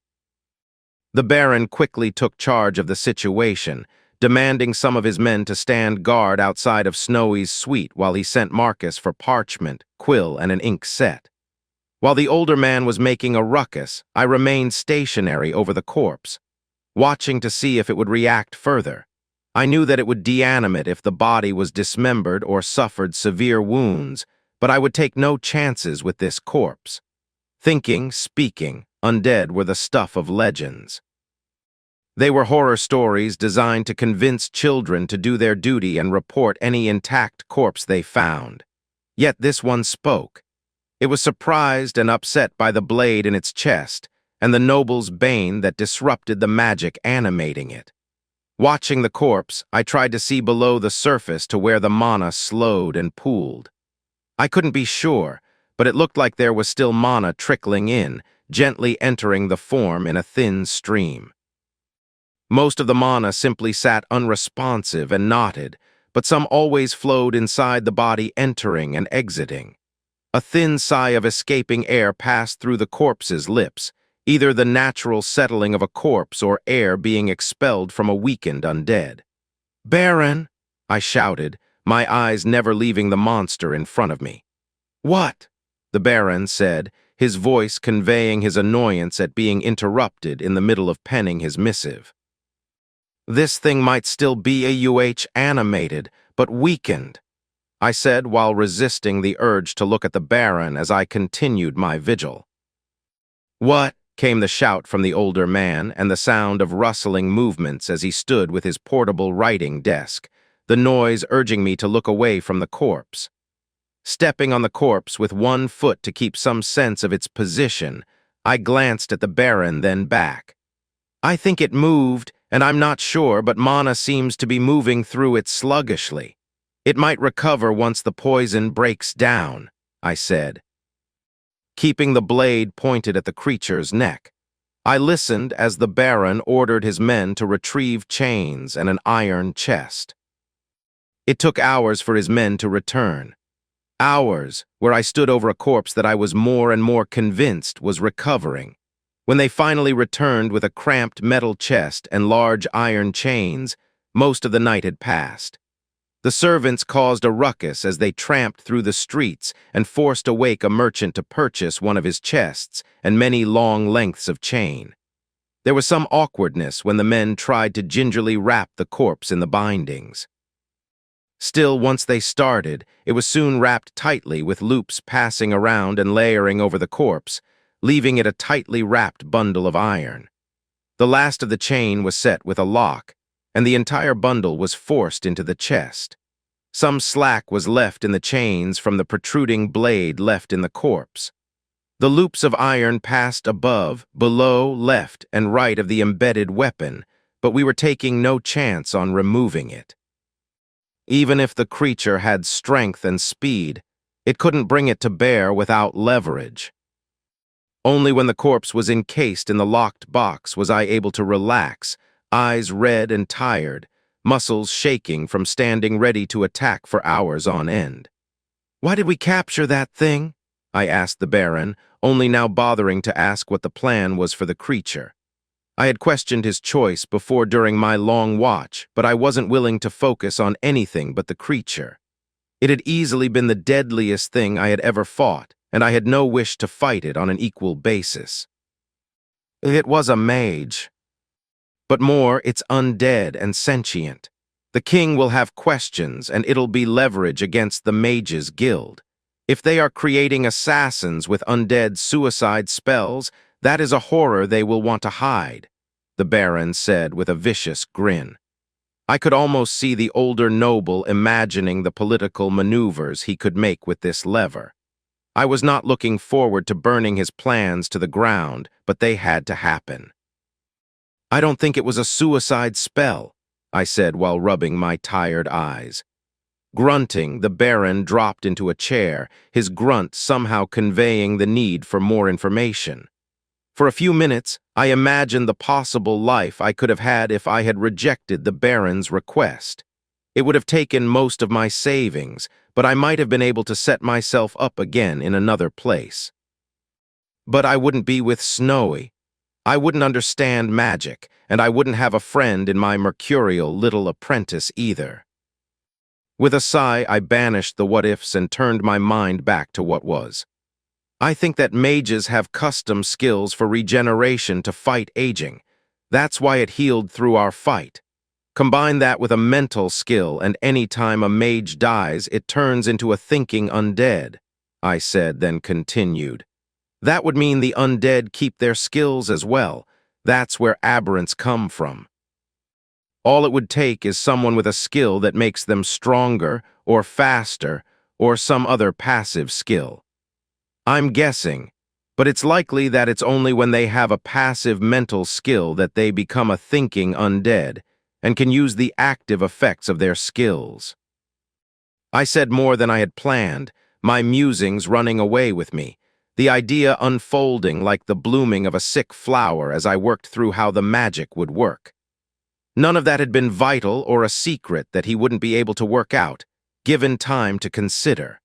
The Baron quickly took charge of the situation, demanding some of his men to stand guard outside of Snowy's suite while he sent Marcus for parchment, quill, and an ink set. While the older man was making a ruckus, I remained stationary over the corpse, watching to see if it would react further. I knew that it would deanimate if the body was dismembered or suffered severe wounds, but I would take no chances with this corpse. Thinking, speaking, undead were the stuff of legends. They were horror stories designed to convince children to do their duty and report any intact corpse they found. Yet this one spoke. It was surprised and upset by the blade in its chest and the noble's bane that disrupted the magic animating it. Watching the corpse, I tried to see below the surface to where the mana slowed and pooled. I couldn't be sure, but it looked like there was still mana trickling in, gently entering the form in a thin stream. Most of the mana simply sat unresponsive and knotted, but some always flowed inside the body, entering and exiting. A thin sigh of escaping air passed through the corpse's lips, either the natural settling of a corpse or air being expelled from a weakened undead. "Baron!" I shouted, my eyes never leaving the monster in front of me. "What?" the Baron said, his voice conveying his annoyance at being interrupted in the middle of penning his missive. "This thing might still be a animated, but weakened," I said while resisting the urge to look at the Baron as I continued my vigil. "What?" came the shout from the older man and the sound of rustling movements as he stood with his portable writing desk, the noise urging me to look away from the corpse. Stepping on the corpse with one foot to keep some sense of its position, I glanced at the Baron, then back. "I think it moved, and I'm not sure, but mana seems to be moving through it sluggishly. It might recover once the poison breaks down," I said, keeping the blade pointed at the creature's neck. I listened as the Baron ordered his men to retrieve chains and an iron chest. It took hours for his men to return. Hours where I stood over a corpse that I was more and more convinced was recovering. When they finally returned with a cramped metal chest and large iron chains, most of the night had passed. The servants caused a ruckus as they tramped through the streets and forced awake a merchant to purchase one of his chests and many long lengths of chain. There was some awkwardness when the men tried to gingerly wrap the corpse in the bindings. Still, once they started, it was soon wrapped tightly with loops passing around and layering over the corpse, leaving it a tightly wrapped bundle of iron. The last of the chain was set with a lock, and the entire bundle was forced into the chest. Some slack was left in the chains from the protruding blade left in the corpse. The loops of iron passed above, below, left, and right of the embedded weapon, but we were taking no chance on removing it. Even if the creature had strength and speed, it couldn't bring it to bear without leverage. Only when the corpse was encased in the locked box was I able to relax, eyes red and tired, muscles shaking from standing ready to attack for hours on end. "Why did we capture that thing?" I asked the Baron, only now bothering to ask what the plan was for the creature. I had questioned his choice before during my long watch, but I wasn't willing to focus on anything but the creature. It had easily been the deadliest thing I had ever fought, and I had no wish to fight it on an equal basis. It was a mage. But more, it's undead and sentient. The king will have questions, and it'll be leverage against the mages' guild. If they are creating assassins with undead suicide spells, that is a horror they will want to hide, the Baron said with a vicious grin. I could almost see the older noble imagining the political maneuvers he could make with this lever. I was not looking forward to burning his plans to the ground, but they had to happen. "I don't think it was a suicide spell," I said while rubbing my tired eyes. Grunting, the Baron dropped into a chair, his grunt somehow conveying the need for more information. For a few minutes, I imagined the possible life I could have had if I had rejected the Baron's request. It would have taken most of my savings, but I might have been able to set myself up again in another place. But I wouldn't be with Snowy. I wouldn't understand magic, and I wouldn't have a friend in my mercurial little apprentice either. With a sigh, I banished the what-ifs and turned my mind back to what was. I think that mages have custom skills for regeneration to fight aging. That's why it healed through our fight. Combine that with a mental skill, and any time a mage dies, it turns into a thinking undead, I said, then continued. That would mean the undead keep their skills as well. That's where aberrants come from. All it would take is someone with a skill that makes them stronger, or faster, or some other passive skill. I'm guessing, but it's likely that it's only when they have a passive mental skill that they become a thinking undead, and can use the active effects of their skills. I said more than I had planned, my musings running away with me, the idea unfolding like the blooming of a sick flower as I worked through how the magic would work. None of that had been vital or a secret that he wouldn't be able to work out, given time to consider.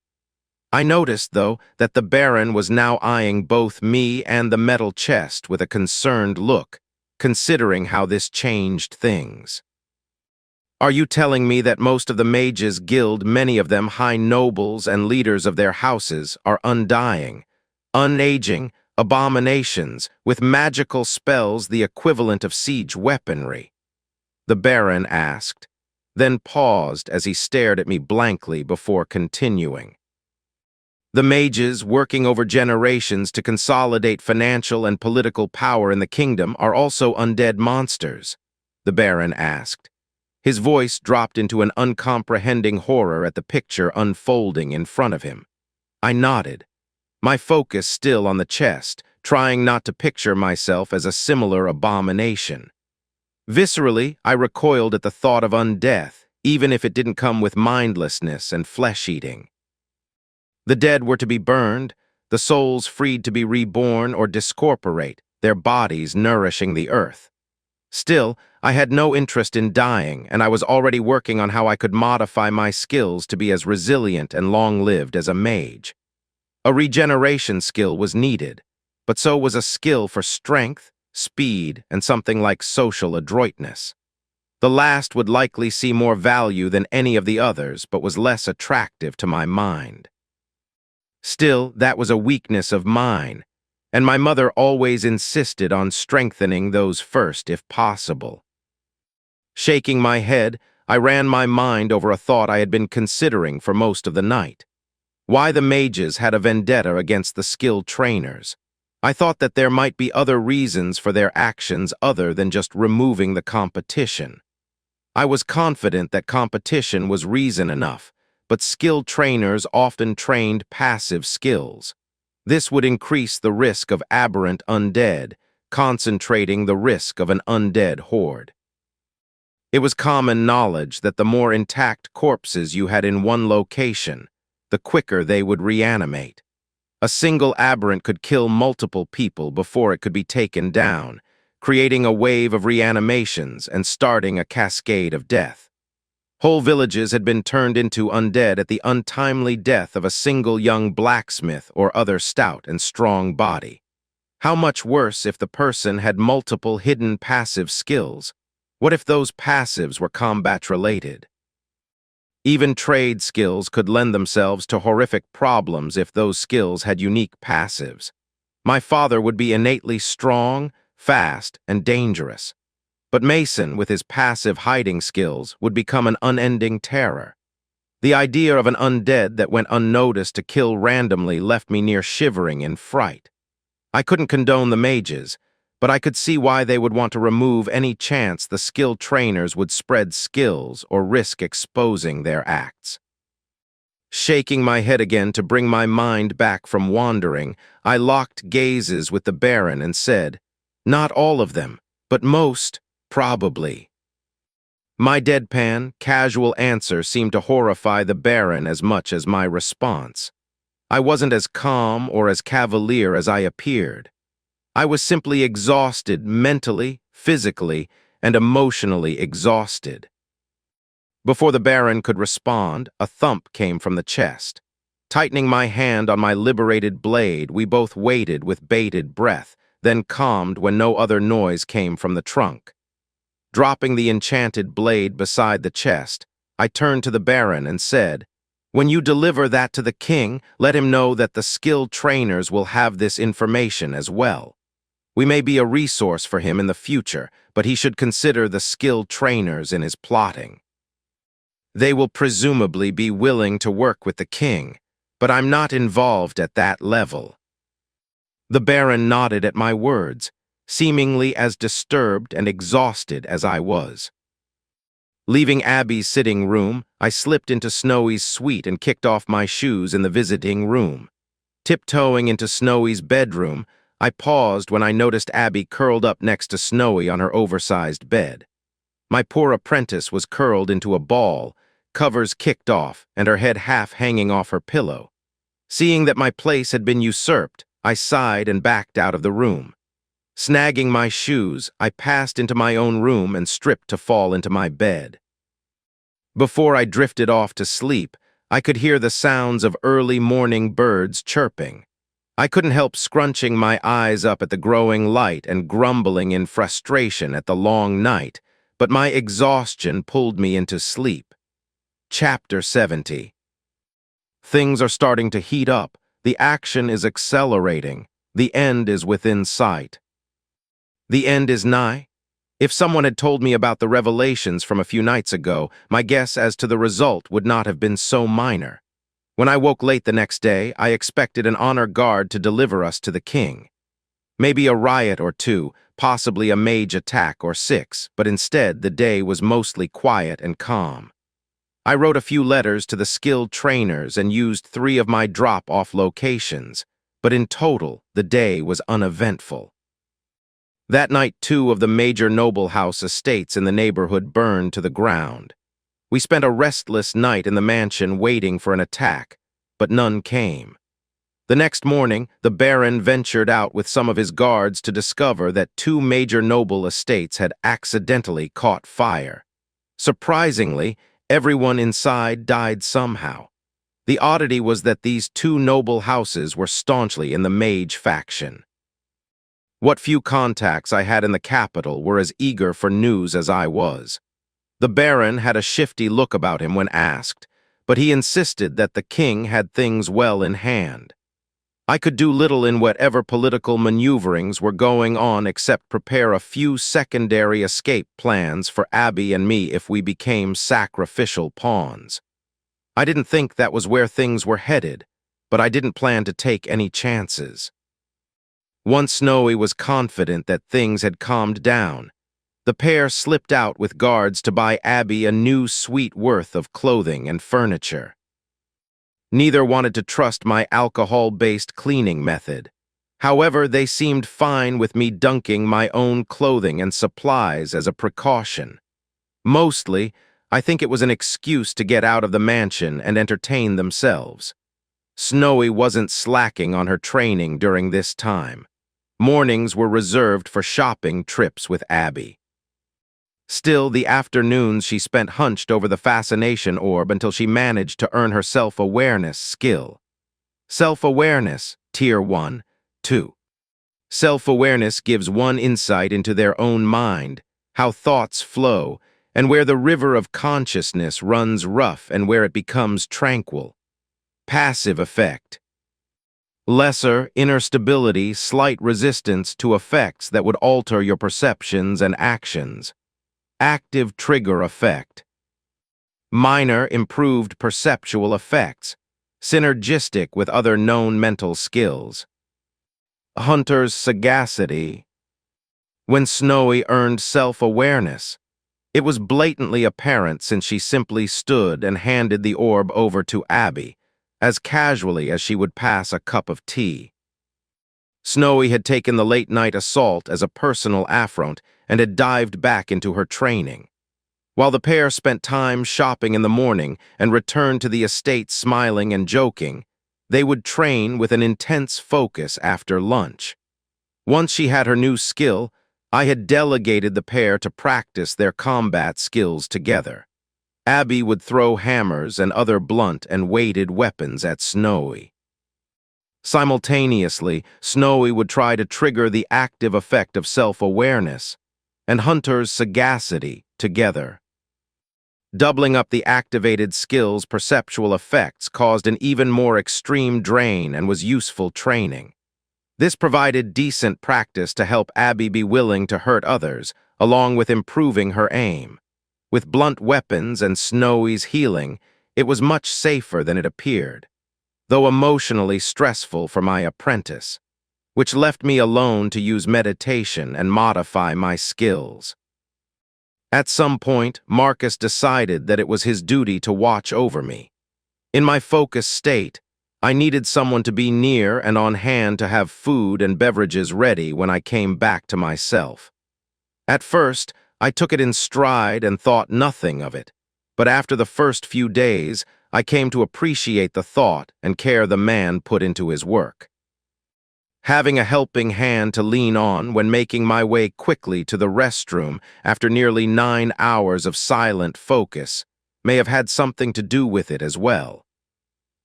I noticed, though, that the Baron was now eyeing both me and the metal chest with a concerned look, considering how this changed things. "Are you telling me that most of the mages' guild, many of them high nobles and leaders of their houses, are undying, unaging, abominations, with magical spells the equivalent of siege weaponry?" the Baron asked, then paused as he stared at me blankly before continuing. "The mages, working over generations to consolidate financial and political power in the kingdom, are also undead monsters?" the Baron asked. His voice dropped into an uncomprehending horror at the picture unfolding in front of him. I nodded, my focus still on the chest, trying not to picture myself as a similar abomination. Viscerally, I recoiled at the thought of undeath, even if it didn't come with mindlessness and flesh-eating. The dead were to be burned, the souls freed to be reborn or discorporate, their bodies nourishing the earth. Still, I had no interest in dying, and I was already working on how I could modify my skills to be as resilient and long-lived as a mage. A regeneration skill was needed, but so was a skill for strength, speed, and something like social adroitness. The last would likely see more value than any of the others, but was less attractive to my mind. Still, that was a weakness of mine, and my mother always insisted on strengthening those first if possible. Shaking my head, I ran my mind over a thought I had been considering for most of the night. Why the mages had a vendetta against the skilled trainers. I thought that there might be other reasons for their actions other than just removing the competition. I was confident that competition was reason enough, but skilled trainers often trained passive skills. This would increase the risk of aberrant undead, concentrating the risk of an undead horde. It was common knowledge that the more intact corpses you had in one location, the quicker they would reanimate. A single aberrant could kill multiple people before it could be taken down, creating a wave of reanimations and starting a cascade of death. Whole villages had been turned into undead at the untimely death of a single young blacksmith or other stout and strong body. How much worse if the person had multiple hidden passive skills? What if those passives were combat-related? Even trade skills could lend themselves to horrific problems if those skills had unique passives. My father would be innately strong, fast, and dangerous. But Mason, with his passive hiding skills, would become an unending terror. The idea of an undead that went unnoticed to kill randomly left me near shivering in fright. I couldn't condone the mages, but I could see why they would want to remove any chance the skilled trainers would spread skills or risk exposing their acts. Shaking my head again to bring my mind back from wandering, I locked gazes with the Baron and said, "Not all of them, but most, probably." My deadpan, casual answer seemed to horrify the Baron as much as my response. I wasn't as calm or as cavalier as I appeared. I was simply exhausted mentally, physically, and emotionally exhausted. Before the Baron could respond, a thump came from the chest. Tightening my hand on my liberated blade, we both waited with bated breath, then calmed when no other noise came from the trunk. Dropping the enchanted blade beside the chest, I turned to the Baron and said, "When you deliver that to the king, let him know that the skilled trainers will have this information as well. We may be a resource for him in the future, but he should consider the skilled trainers in his plotting. They will presumably be willing to work with the king, but I'm not involved at that level." The Baron nodded at my words, seemingly as disturbed and exhausted as I was. Leaving Abby's sitting room, I slipped into Snowy's suite and kicked off my shoes in the visiting room. Tiptoeing into Snowy's bedroom, I paused when I noticed Abby curled up next to Snowy on her oversized bed. My poor apprentice was curled into a ball, covers kicked off, and her head half hanging off her pillow. Seeing that my place had been usurped, I sighed and backed out of the room. Snagging my shoes, I passed into my own room and stripped to fall into my bed. Before I drifted off to sleep, I could hear the sounds of early morning birds chirping. I couldn't help scrunching my eyes up at the growing light and grumbling in frustration at the long night, but my exhaustion pulled me into sleep. Chapter 70. Things are starting to heat up. The action is accelerating. The end is within sight. The end is nigh? If someone had told me about the revelations from a few nights ago, my guess as to the result would not have been so minor. When I woke late the next day, I expected an honor guard to deliver us to the king. Maybe a riot or two, possibly a mage attack or 6, but instead the day was mostly quiet and calm. I wrote a few letters to the skilled trainers and used 3 of my drop-off locations, but in total, the day was uneventful. That night, 2 of the major noble house estates in the neighborhood burned to the ground. We spent a restless night in the mansion waiting for an attack, but none came. The next morning, the Baron ventured out with some of his guards to discover that 2 major noble estates had accidentally caught fire. Surprisingly, everyone inside died somehow. The oddity was that these 2 noble houses were staunchly in the Mage faction. What few contacts I had in the capital were as eager for news as I was. The Baron had a shifty look about him when asked, but he insisted that the king had things well in hand. I could do little in whatever political maneuverings were going on except prepare a few secondary escape plans for Abby and me if we became sacrificial pawns. I didn't think that was where things were headed, but I didn't plan to take any chances. Once Snowy was confident that things had calmed down, the pair slipped out with guards to buy Abby a new suite worth of clothing and furniture. Neither wanted to trust my alcohol-based cleaning method. However, they seemed fine with me dunking my own clothing and supplies as a precaution. Mostly, I think it was an excuse to get out of the mansion and entertain themselves. Snowy wasn't slacking on her training during this time. Mornings were reserved for shopping trips with Abby. Still, the afternoons she spent hunched over the fascination orb until she managed to earn her self-awareness skill. Self-awareness, Tier 1, 2. Self-awareness gives one insight into their own mind, how thoughts flow, and where the river of consciousness runs rough and where it becomes tranquil. Passive effect. Lesser inner stability, slight resistance to effects that would alter your perceptions and actions. Active trigger effect. Minor improved perceptual effects, synergistic with other known mental skills. Hunter's sagacity. When Snowy earned self-awareness, it was blatantly apparent since she simply stood and handed the orb over to Abby, as casually as she would pass a cup of tea. Snowy had taken the late-night assault as a personal affront and had dived back into her training. While the pair spent time shopping in the morning and returned to the estate smiling and joking, they would train with an intense focus after lunch. Once she had her new skill, I had delegated the pair to practice their combat skills together. Abby would throw hammers and other blunt and weighted weapons at Snowy. Simultaneously, Snowy would try to trigger the active effect of self-awareness and Hunter's sagacity together. Doubling up the activated skill's perceptual effects caused an even more extreme drain and was useful training. This provided decent practice to help Abby be willing to hurt others, along with improving her aim. With blunt weapons and Snowy's healing, it was much safer than it appeared, though emotionally stressful for my apprentice, which left me alone to use meditation and modify my skills. At some point, Marcus decided that it was his duty to watch over me. In my focused state, I needed someone to be near and on hand to have food and beverages ready when I came back to myself. At first, I took it in stride and thought nothing of it, but after the first few days, I came to appreciate the thought and care the man put into his work. Having a helping hand to lean on when making my way quickly to the restroom after nearly 9 hours of silent focus may have had something to do with it as well.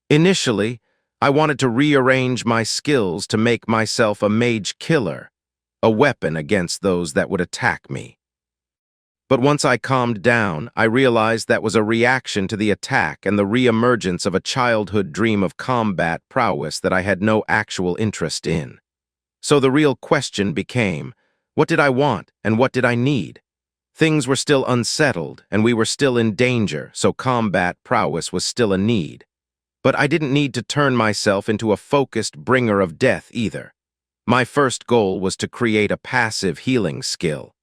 Initially, I wanted to rearrange my skills to make myself a mage killer, a weapon against those that would attack me. But once I calmed down, I realized that was a reaction to the attack and the re-emergence of a childhood dream of combat prowess that I had no actual interest in. So the real question became, what did I want and what did I need? Things were still unsettled and we were still in danger, so combat prowess was still a need. But I didn't need to turn myself into a focused bringer of death either. My first goal was to create a passive healing skill.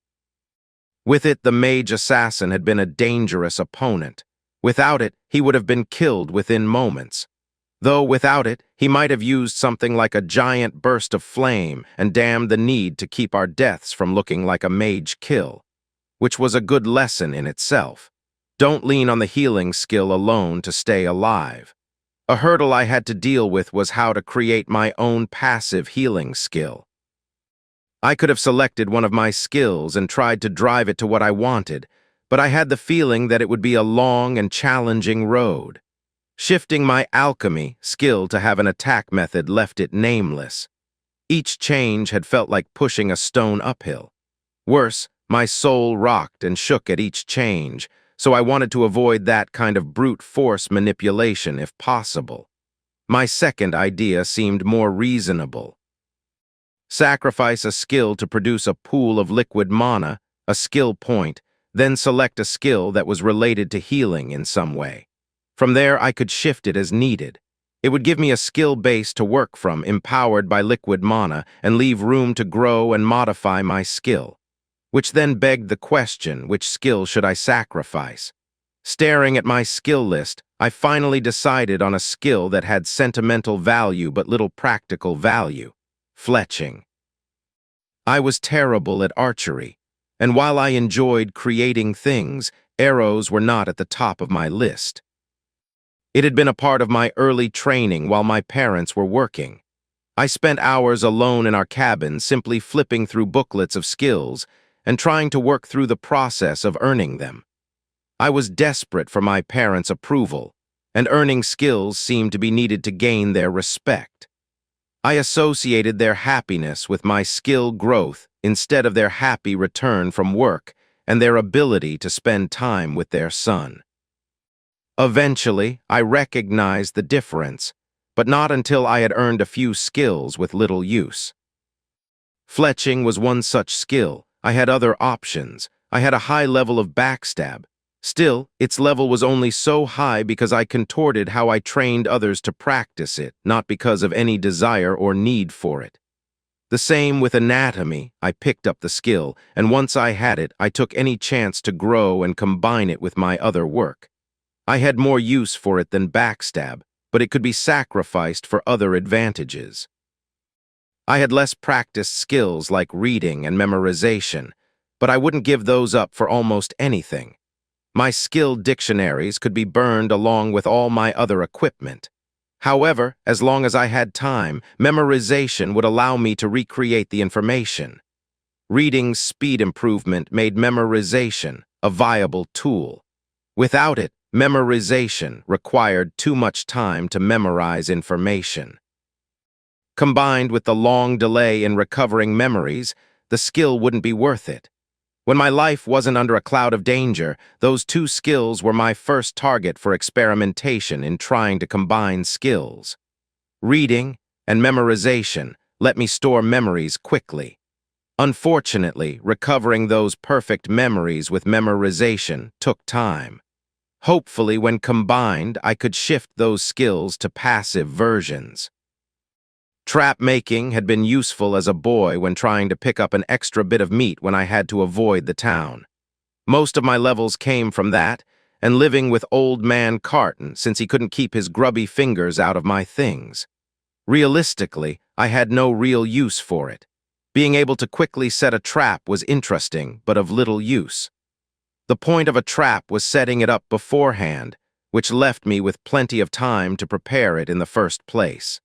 With it, the mage assassin had been a dangerous opponent. Without it, he would have been killed within moments. Though without it, he might have used something like a giant burst of flame and damned the need to keep our deaths from looking like a mage kill, which was a good lesson in itself. Don't lean on the healing skill alone to stay alive. A hurdle I had to deal with was how to create my own passive healing skill. I could have selected one of my skills and tried to drive it to what I wanted, but I had the feeling that it would be a long and challenging road. Shifting my alchemy skill to have an attack method left it nameless. Each change had felt like pushing a stone uphill. Worse, my soul rocked and shook at each change, so I wanted to avoid that kind of brute force manipulation if possible. My second idea seemed more reasonable. Sacrifice a skill to produce a pool of liquid mana, a skill point, then select a skill that was related to healing in some way. From there, I could shift it as needed. It would give me a skill base to work from, empowered by liquid mana, and leave room to grow and modify my skill. Which then begged the question, which skill should I sacrifice? Staring at my skill list, I finally decided on a skill that had sentimental value but little practical value: fletching. I was terrible at archery, and while I enjoyed creating things, arrows were not at the top of my list. It had been a part of my early training while my parents were working. I spent hours alone in our cabin simply flipping through booklets of skills and trying to work through the process of earning them. I was desperate for my parents' approval, and earning skills seemed to be needed to gain their respect. I associated their happiness with my skill growth instead of their happy return from work and their ability to spend time with their son. Eventually, I recognized the difference, but not until I had earned a few skills with little use. Fletching was one such skill. I had other options. I had a high level of backstab. Still, its level was only so high because I contorted how I trained others to practice it, not because of any desire or need for it. The same with anatomy. I picked up the skill, and once I had it, I took any chance to grow and combine it with my other work. I had more use for it than backstab, but it could be sacrificed for other advantages. I had less practiced skills like reading and memorization, but I wouldn't give those up for almost anything. My skill dictionaries could be burned along with all my other equipment. However, as long as I had time, memorization would allow me to recreate the information. Reading's speed improvement made memorization a viable tool. Without it, memorization required too much time to memorize information. Combined with the long delay in recovering memories, the skill wouldn't be worth it. When my life wasn't under a cloud of danger, those two skills were my first target for experimentation in trying to combine skills. Reading and memorization let me store memories quickly. Unfortunately, recovering those perfect memories with memorization took time. Hopefully, when combined, I could shift those skills to passive versions. Trap making had been useful as a boy when trying to pick up an extra bit of meat when I had to avoid the town. Most of my levels came from that, and living with Old Man Carton since he couldn't keep his grubby fingers out of my things. Realistically, I had no real use for it. Being able to quickly set a trap was interesting, but of little use. The point of a trap was setting it up beforehand, which left me with plenty of time to prepare it in the first place.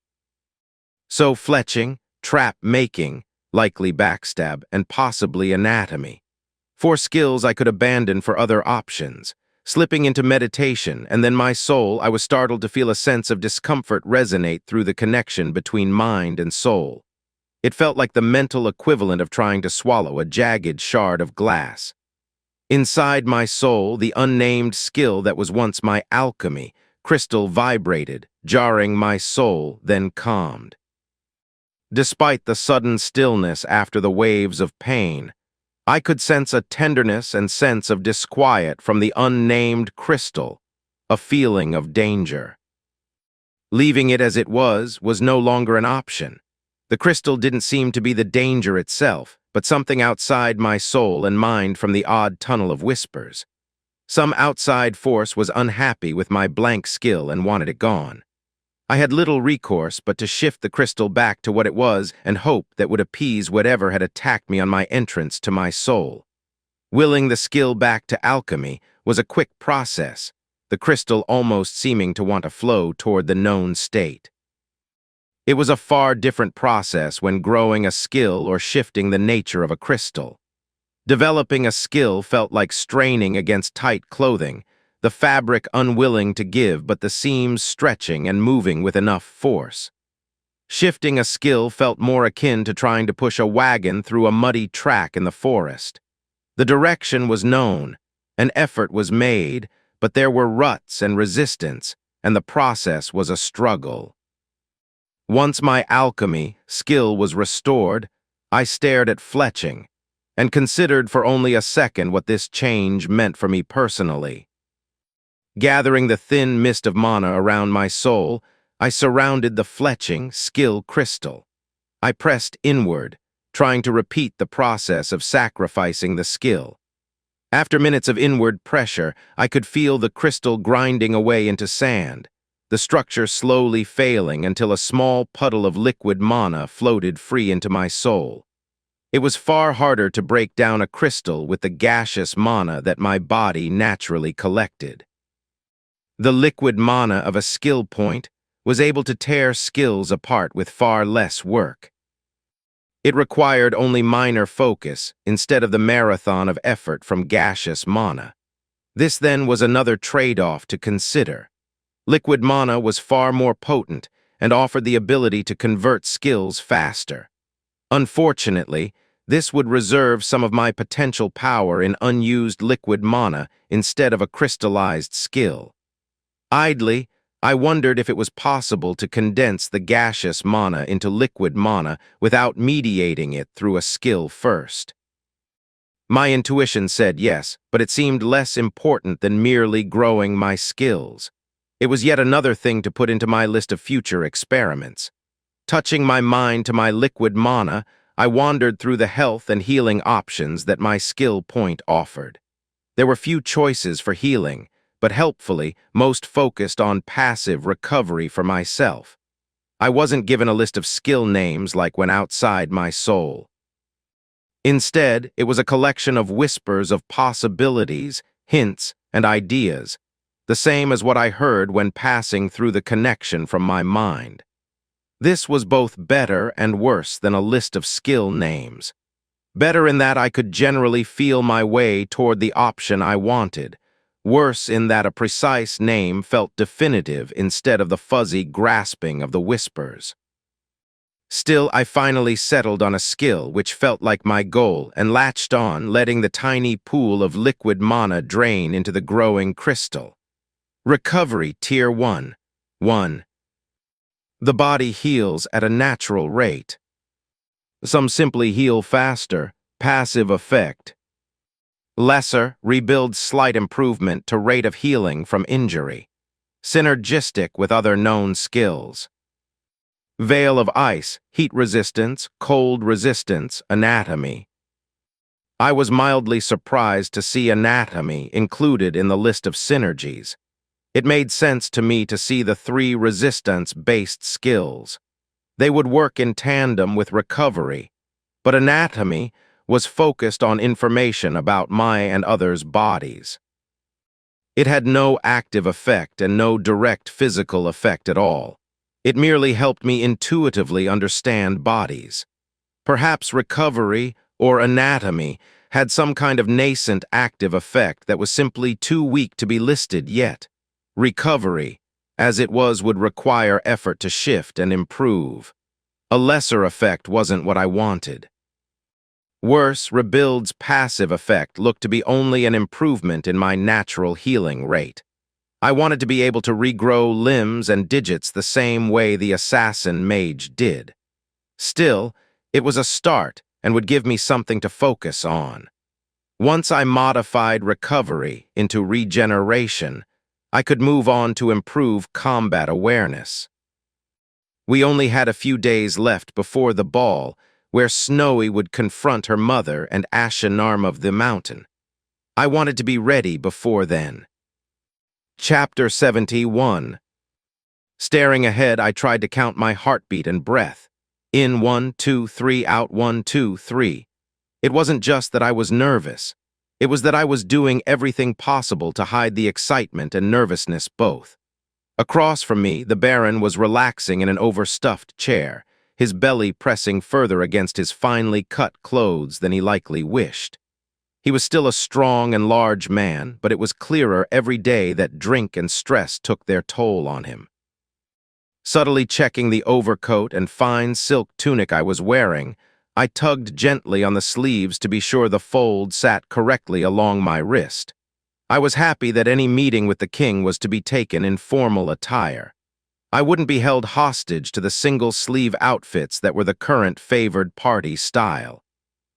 So fletching, trap making, likely backstab, and possibly anatomy. 4 skills I could abandon for other options. Slipping into meditation, and then my soul, I was startled to feel a sense of discomfort resonate through the connection between mind and soul. It felt like the mental equivalent of trying to swallow a jagged shard of glass. Inside my soul, the unnamed skill that was once my alchemy, crystal vibrated, jarring my soul, then calmed. Despite the sudden stillness after the waves of pain, I could sense a tenderness and sense of disquiet from the unnamed crystal, a feeling of danger. Leaving it as it was no longer an option. The crystal didn't seem to be the danger itself, but something outside my soul and mind from the odd tunnel of whispers. Some outside force was unhappy with my blank skill and wanted it gone. I had little recourse but to shift the crystal back to what it was and hope that would appease whatever had attacked me on my entrance to my soul. Willing the skill back to alchemy was a quick process, the crystal almost seeming to want to flow toward the known state. It was a far different process when growing a skill or shifting the nature of a crystal. Developing a skill felt like straining against tight clothing, the fabric unwilling to give but the seams stretching and moving with enough force. Shifting a skill felt more akin to trying to push a wagon through a muddy track in the forest. The direction was known, an effort was made, but there were ruts and resistance, and the process was a struggle. Once my alchemy skill was restored, I stared at fletching, and considered for only a second what this change meant for me personally. Gathering the thin mist of mana around my soul, I surrounded the fletching skill crystal. I pressed inward, trying to repeat the process of sacrificing the skill. After minutes of inward pressure, I could feel the crystal grinding away into sand, the structure slowly failing until a small puddle of liquid mana floated free into my soul. It was far harder to break down a crystal with the gaseous mana that my body naturally collected. The liquid mana of a skill point was able to tear skills apart with far less work. It required only minor focus instead of the marathon of effort from gaseous mana. This then was another trade-off to consider. Liquid mana was far more potent and offered the ability to convert skills faster. Unfortunately, this would reserve some of my potential power in unused liquid mana instead of a crystallized skill. Idly, I wondered if it was possible to condense the gaseous mana into liquid mana without mediating it through a skill first. My intuition said yes, but it seemed less important than merely growing my skills. It was yet another thing to put into my list of future experiments. Touching my mind to my liquid mana, I wandered through the health and healing options that my skill point offered. There were few choices for healing, but helpfully, most focused on passive recovery for myself. I wasn't given a list of skill names like when outside my soul. Instead, it was a collection of whispers of possibilities, hints, and ideas, the same as what I heard when passing through the connection from my mind. This was both better and worse than a list of skill names. Better in that I could generally feel my way toward the option I wanted. Worse in that a precise name felt definitive instead of the fuzzy grasping of the whispers. Still, I finally settled on a skill which felt like my goal and latched on, letting the tiny pool of liquid mana drain into the growing crystal. Recovery Tier 1. 1. The body heals at a natural rate. Some simply heal faster. Passive effect. Lesser rebuilds slight improvement to rate of healing from injury. Synergistic with other known skills. Veil of Ice, heat resistance, cold resistance, anatomy. I was mildly surprised to see anatomy included in the list of synergies. It made sense to me to see the 3 resistance-based skills. They would work in tandem with recovery, but anatomy was focused on information about my and others' bodies. It had no active effect and no direct physical effect at all. It merely helped me intuitively understand bodies. Perhaps recovery or anatomy had some kind of nascent active effect that was simply too weak to be listed yet. Recovery, as it was, would require effort to shift and improve. A lesser effect wasn't what I wanted. Worse, Rebuild's passive effect looked to be only an improvement in my natural healing rate. I wanted to be able to regrow limbs and digits the same way the assassin Mage did. Still, it was a start and would give me something to focus on. Once I modified recovery into regeneration, I could move on to improve combat awareness. We only had a few days left before the ball, where Snowy would confront her mother and Ashenarm of the Mountain. I wanted to be ready before then. Chapter 71. Staring ahead, I tried to count my heartbeat and breath. In 1, 2, 3, out 1, 2, 3. It wasn't just that I was nervous. It was that I was doing everything possible to hide the excitement and nervousness both. Across from me, the Baron was relaxing in an overstuffed chair, his belly pressing further against his finely cut clothes than he likely wished. He was still a strong and large man, but it was clearer every day that drink and stress took their toll on him. Subtly checking the overcoat and fine silk tunic I was wearing, I tugged gently on the sleeves to be sure the fold sat correctly along my wrist. I was happy that any meeting with the king was to be taken in formal attire. I wouldn't be held hostage to the single-sleeve outfits that were the current favored party style.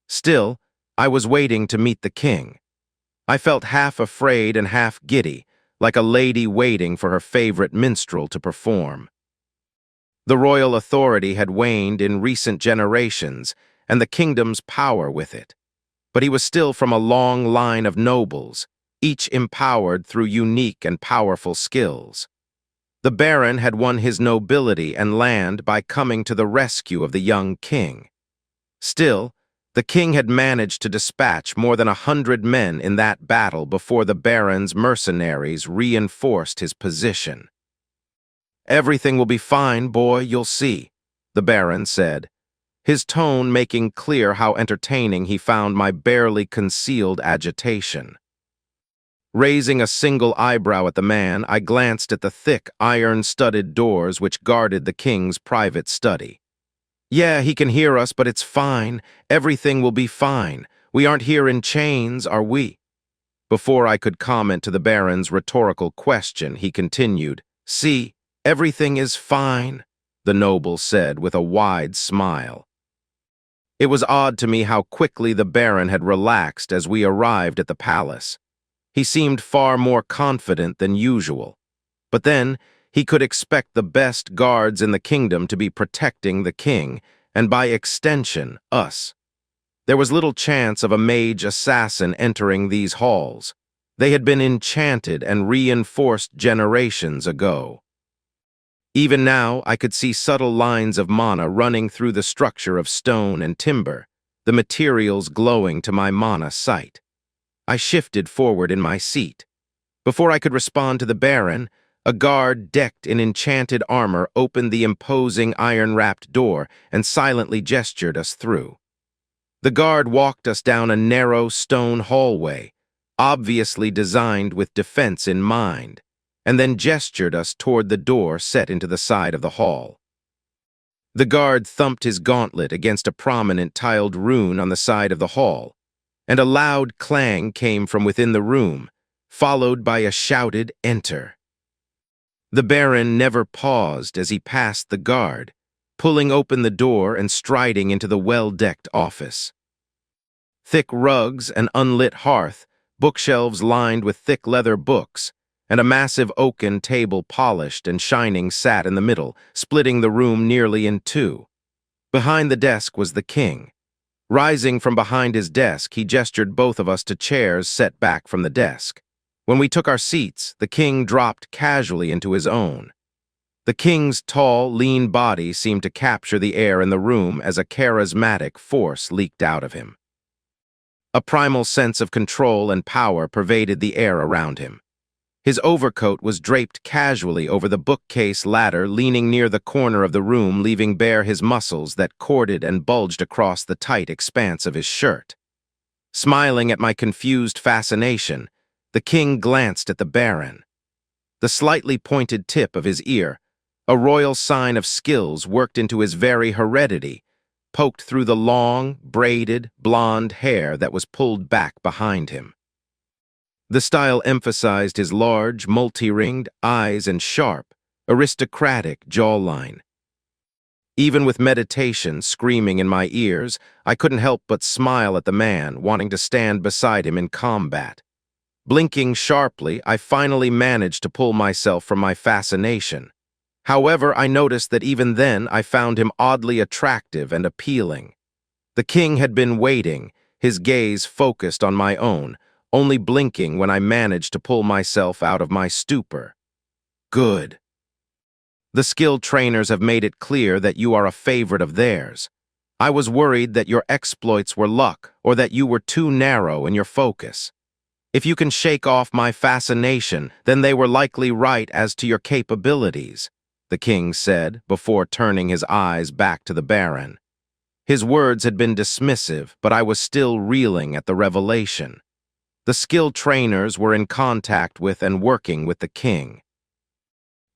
Still, I was waiting to meet the king. I felt half afraid and half giddy, like a lady waiting for her favorite minstrel to perform. The royal authority had waned in recent generations, and the kingdom's power with it. But he was still from a long line of nobles, each empowered through unique and powerful skills. The Baron had won his nobility and land by coming to the rescue of the young king. Still, the king had managed to dispatch more than 100 men in that battle before the Baron's mercenaries reinforced his position. "Everything will be fine, boy, you'll see," the Baron said, his tone making clear how entertaining he found my barely concealed agitation. Raising a single eyebrow at the man, I glanced at the thick, iron-studded doors which guarded the king's private study. "Yeah, he can hear us, but it's fine. Everything will be fine. We aren't here in chains, are we?" Before I could comment to the Baron's rhetorical question, he continued, "See, everything is fine," the noble said with a wide smile. It was odd to me how quickly the Baron had relaxed as we arrived at the palace. He seemed far more confident than usual. But then, he could expect the best guards in the kingdom to be protecting the king, and by extension, us. There was little chance of a mage assassin entering these halls. They had been enchanted and reinforced generations ago. Even now, I could see subtle lines of mana running through the structure of stone and timber, the materials glowing to my mana sight. I shifted forward in my seat. Before I could respond to the Baron, a guard decked in enchanted armor opened the imposing iron-wrapped door and silently gestured us through. The guard walked us down a narrow stone hallway, obviously designed with defense in mind, and then gestured us toward the door set into the side of the hall. The guard thumped his gauntlet against a prominent tiled rune on the side of the hall, and a loud clang came from within the room, followed by a shouted "Enter." The Baron never paused as he passed the guard, pulling open the door and striding into the well-decked office. Thick rugs, an unlit hearth, bookshelves lined with thick leather books, and a massive oaken table polished and shining sat in the middle, splitting the room nearly in two. Behind the desk was the king. Rising from behind his desk, he gestured both of us to chairs set back from the desk. When we took our seats, the king dropped casually into his own. The king's tall, lean body seemed to capture the air in the room as a charismatic force leaked out of him. A primal sense of control and power pervaded the air around him. His overcoat was draped casually over the bookcase ladder leaning near the corner of the room, leaving bare his muscles that corded and bulged across the tight expanse of his shirt. Smiling at my confused fascination, the king glanced at the Baron. The slightly pointed tip of his ear, a royal sign of skills worked into his very heredity, poked through the long, braided, blonde hair that was pulled back behind him. The style emphasized his large, multi-ringed eyes and sharp, aristocratic jawline. Even with meditation screaming in my ears, I couldn't help but smile at the man, wanting to stand beside him in combat. Blinking sharply, I finally managed to pull myself from my fascination. However, I noticed that even then I found him oddly attractive and appealing. The king had been waiting, his gaze focused on my own, only blinking when I managed to pull myself out of my stupor. "Good. The skilled trainers have made it clear that you are a favorite of theirs. I was worried that your exploits were luck or that you were too narrow in your focus. If you can shake off my fascination, then they were likely right as to your capabilities," the king said before turning his eyes back to the Baron. His words had been dismissive, but I was still reeling at the revelation. The skilled trainers were in contact with and working with the king.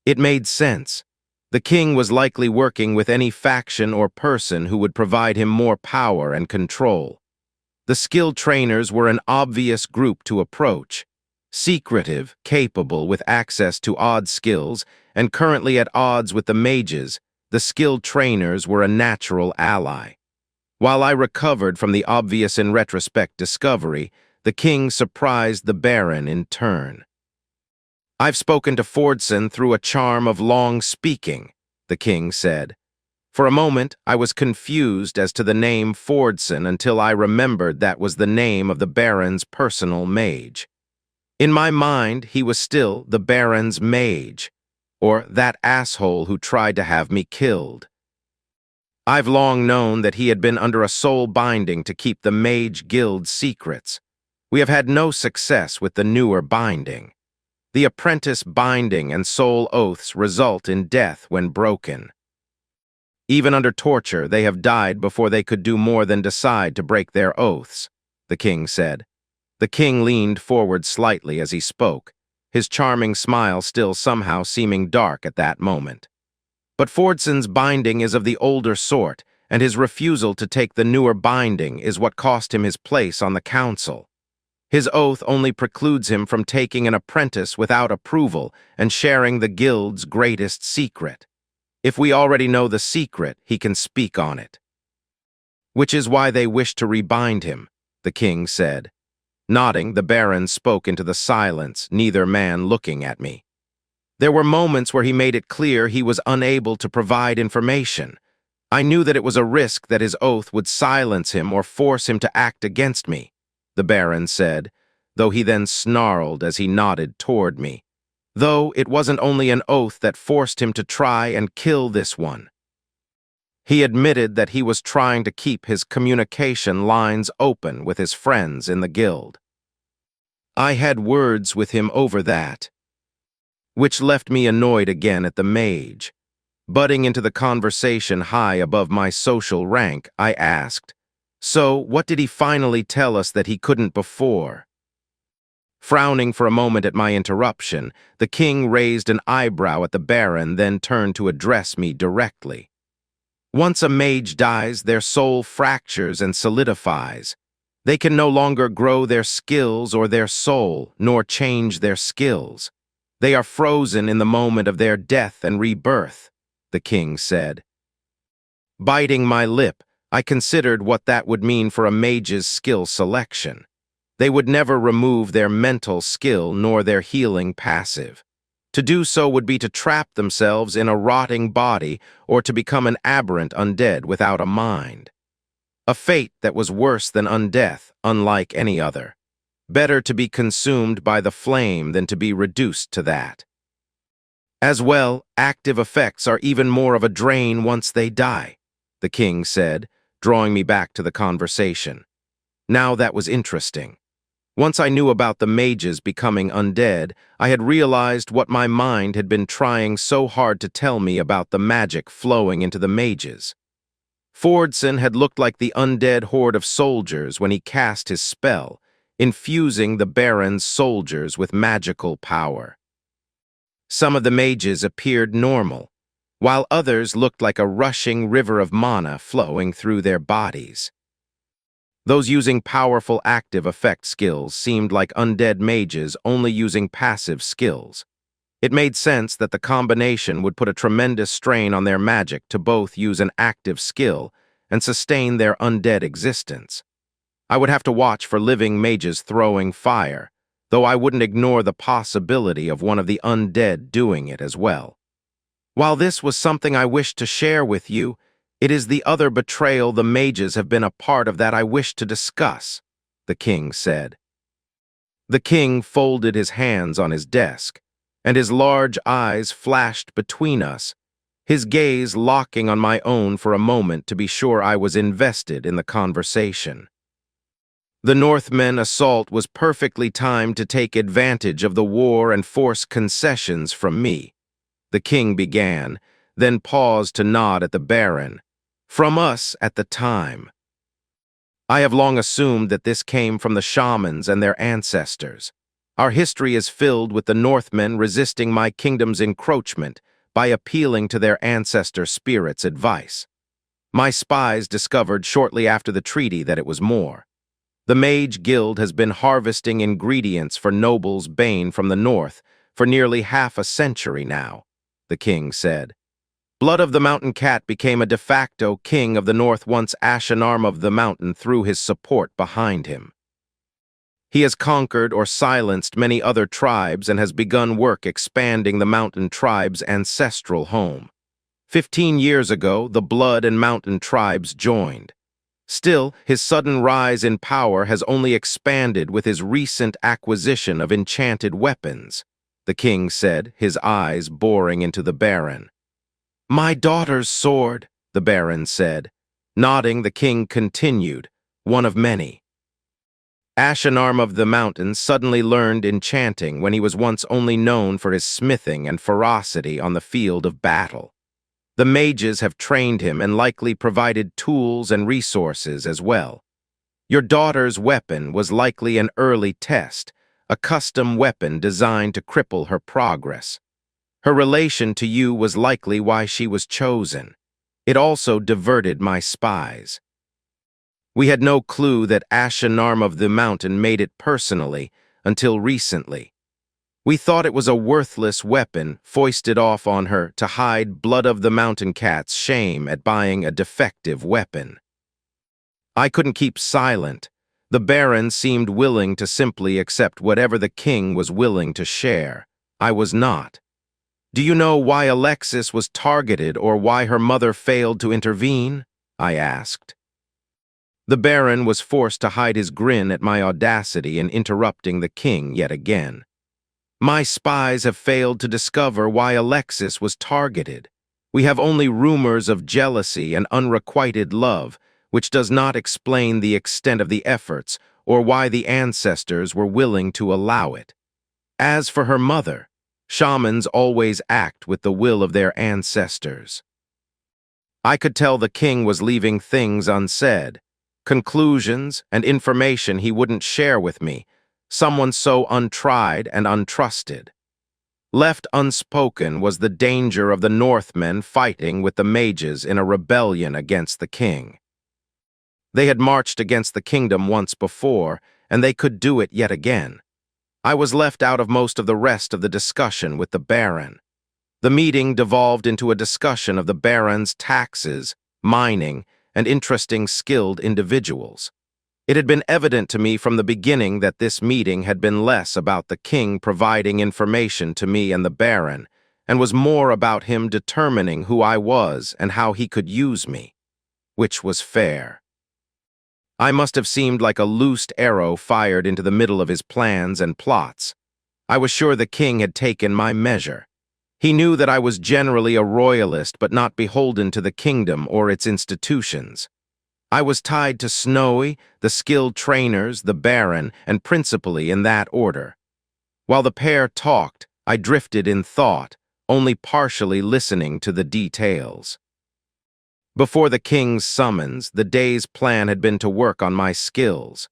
It made sense. The king was likely working with any faction or person who would provide him more power and control. The skilled trainers were an obvious group to approach. Secretive, capable, with access to odd skills, and currently at odds with the mages, the skilled trainers were a natural ally. While I recovered from the obvious in retrospect discovery, the king surprised the Baron in turn. "I've spoken to Fordson through a charm of long speaking," the king said. For a moment, I was confused as to the name Fordson until I remembered that was the name of the Baron's personal mage. In my mind, he was still the Baron's mage, or that asshole who tried to have me killed. I've long known that he had been under a soul binding to keep the Mage Guild's secrets. We have had no success with the newer binding. The Apprentice binding and soul oaths result in death when broken. Even under torture, they have died before they could do more than decide to break their oaths, the king said. The king leaned forward slightly as he spoke, his charming smile still somehow seeming dark at that moment. But Fordson's binding is of the older sort, and his refusal to take the newer binding is what cost him his place on the council. His oath only precludes him from taking an apprentice without approval and sharing the guild's greatest secret. If we already know the secret, he can speak on it. Which is why they wish to rebind him, the king said. Nodding, the Baron spoke into the silence, neither man looking at me. There were moments where he made it clear he was unable to provide information. I knew that it was a risk that his oath would silence him or force him to act against me, the Baron said, though he then snarled as he nodded toward me. Though it wasn't only an oath that forced him to try and kill this one. He admitted that he was trying to keep his communication lines open with his friends in the guild. I had words with him over that, which left me annoyed again at the mage. Butting into the conversation high above my social rank, I asked, "So, what did he finally tell us that he couldn't before?" Frowning for a moment at my interruption, the king raised an eyebrow at the Baron, then turned to address me directly. Once a mage dies, their soul fractures and solidifies. They can no longer grow their skills or their soul, nor change their skills. They are frozen in the moment of their death and rebirth, the king said. Biting my lip, I considered what that would mean for a mage's skill selection. They would never remove their mental skill nor their healing passive. To do so would be to trap themselves in a rotting body or to become an aberrant undead without a mind. A fate that was worse than undeath, unlike any other. Better to be consumed by the flame than to be reduced to that. As well, active effects are even more of a drain once they die, the king said, drawing me back to the conversation. Now that was interesting. Once I knew about the mages becoming undead, I had realized what my mind had been trying so hard to tell me about the magic flowing into the mages. Fordson had looked like the undead horde of soldiers when he cast his spell, infusing the Baron's soldiers with magical power. Some of the mages appeared normal, while others looked like a rushing river of mana flowing through their bodies. Those using powerful active effect skills seemed like undead mages only using passive skills. It made sense that the combination would put a tremendous strain on their magic to both use an active skill and sustain their undead existence. I would have to watch for living mages throwing fire, though I wouldn't ignore the possibility of one of the undead doing it as well. While this was something I wished to share with you, it is the other betrayal the mages have been a part of that I wish to discuss, the king said. The king folded his hands on his desk, and his large eyes flashed between us, his gaze locking on my own for a moment to be sure I was invested in the conversation. The Northmen assault was perfectly timed to take advantage of the war and force concessions from me. The king began, then paused to nod at the Baron. From us at the time. I have long assumed that this came from the shamans and their ancestors. Our history is filled with the Northmen resisting my kingdom's encroachment by appealing to their ancestor spirits' advice. My spies discovered shortly after the treaty that it was more. The Mage Guild has been harvesting ingredients for Noble's Bane from the north for nearly half a century now, the king said. Blood of the Mountain Cat became a de facto king of the north once Ashen Arm of the Mountain threw his support behind him. He has conquered or silenced many other tribes and has begun work expanding the mountain tribe's ancestral home. 15 years ago, the Blood and Mountain tribes joined. Still, his sudden rise in power has only expanded with his recent acquisition of enchanted weapons, the king said, his eyes boring into the Baron. My daughter's sword, the Baron said. Nodding, the king continued, one of many. Ashenarm of the Mountain suddenly learned enchanting when he was once only known for his smithing and ferocity on the field of battle. The mages have trained him and likely provided tools and resources as well. Your daughter's weapon was likely an early test, a custom weapon designed to cripple her progress. Her relation to you was likely why she was chosen. It also diverted my spies. We had no clue that Ashenarm of the Mountain made it personally until recently. We thought it was a worthless weapon foisted off on her to hide Blood of the Mountain Cat's shame at buying a defective weapon. I couldn't keep silent. The Baron seemed willing to simply accept whatever the king was willing to share. I was not. Do you know why Alexis was targeted or why her mother failed to intervene? I asked. The Baron was forced to hide his grin at my audacity in interrupting the king yet again. My spies have failed to discover why Alexis was targeted. We have only rumors of jealousy and unrequited love, which does not explain the extent of the efforts or why the ancestors were willing to allow it. As for her mother, shamans always act with the will of their ancestors. I could tell the king was leaving things unsaid, conclusions and information he wouldn't share with me, someone so untried and untrusted. Left unspoken was the danger of the Northmen fighting with the mages in a rebellion against the king. They had marched against the kingdom once before, and they could do it yet again. I was left out of most of the rest of the discussion with the Baron. The meeting devolved into a discussion of the Baron's taxes, mining, and interesting skilled individuals. It had been evident to me from the beginning that this meeting had been less about the king providing information to me and the Baron, and was more about him determining who I was and how he could use me, which was fair. I must have seemed like a loosed arrow fired into the middle of his plans and plots. I was sure the king had taken my measure. He knew that I was generally a royalist but not beholden to the kingdom or its institutions. I was tied to Snowy, the skilled trainers, the Baron, and principally in that order. While the pair talked, I drifted in thought, only partially listening to the details. Before the king's summons, the day's plan had been to work on my skills.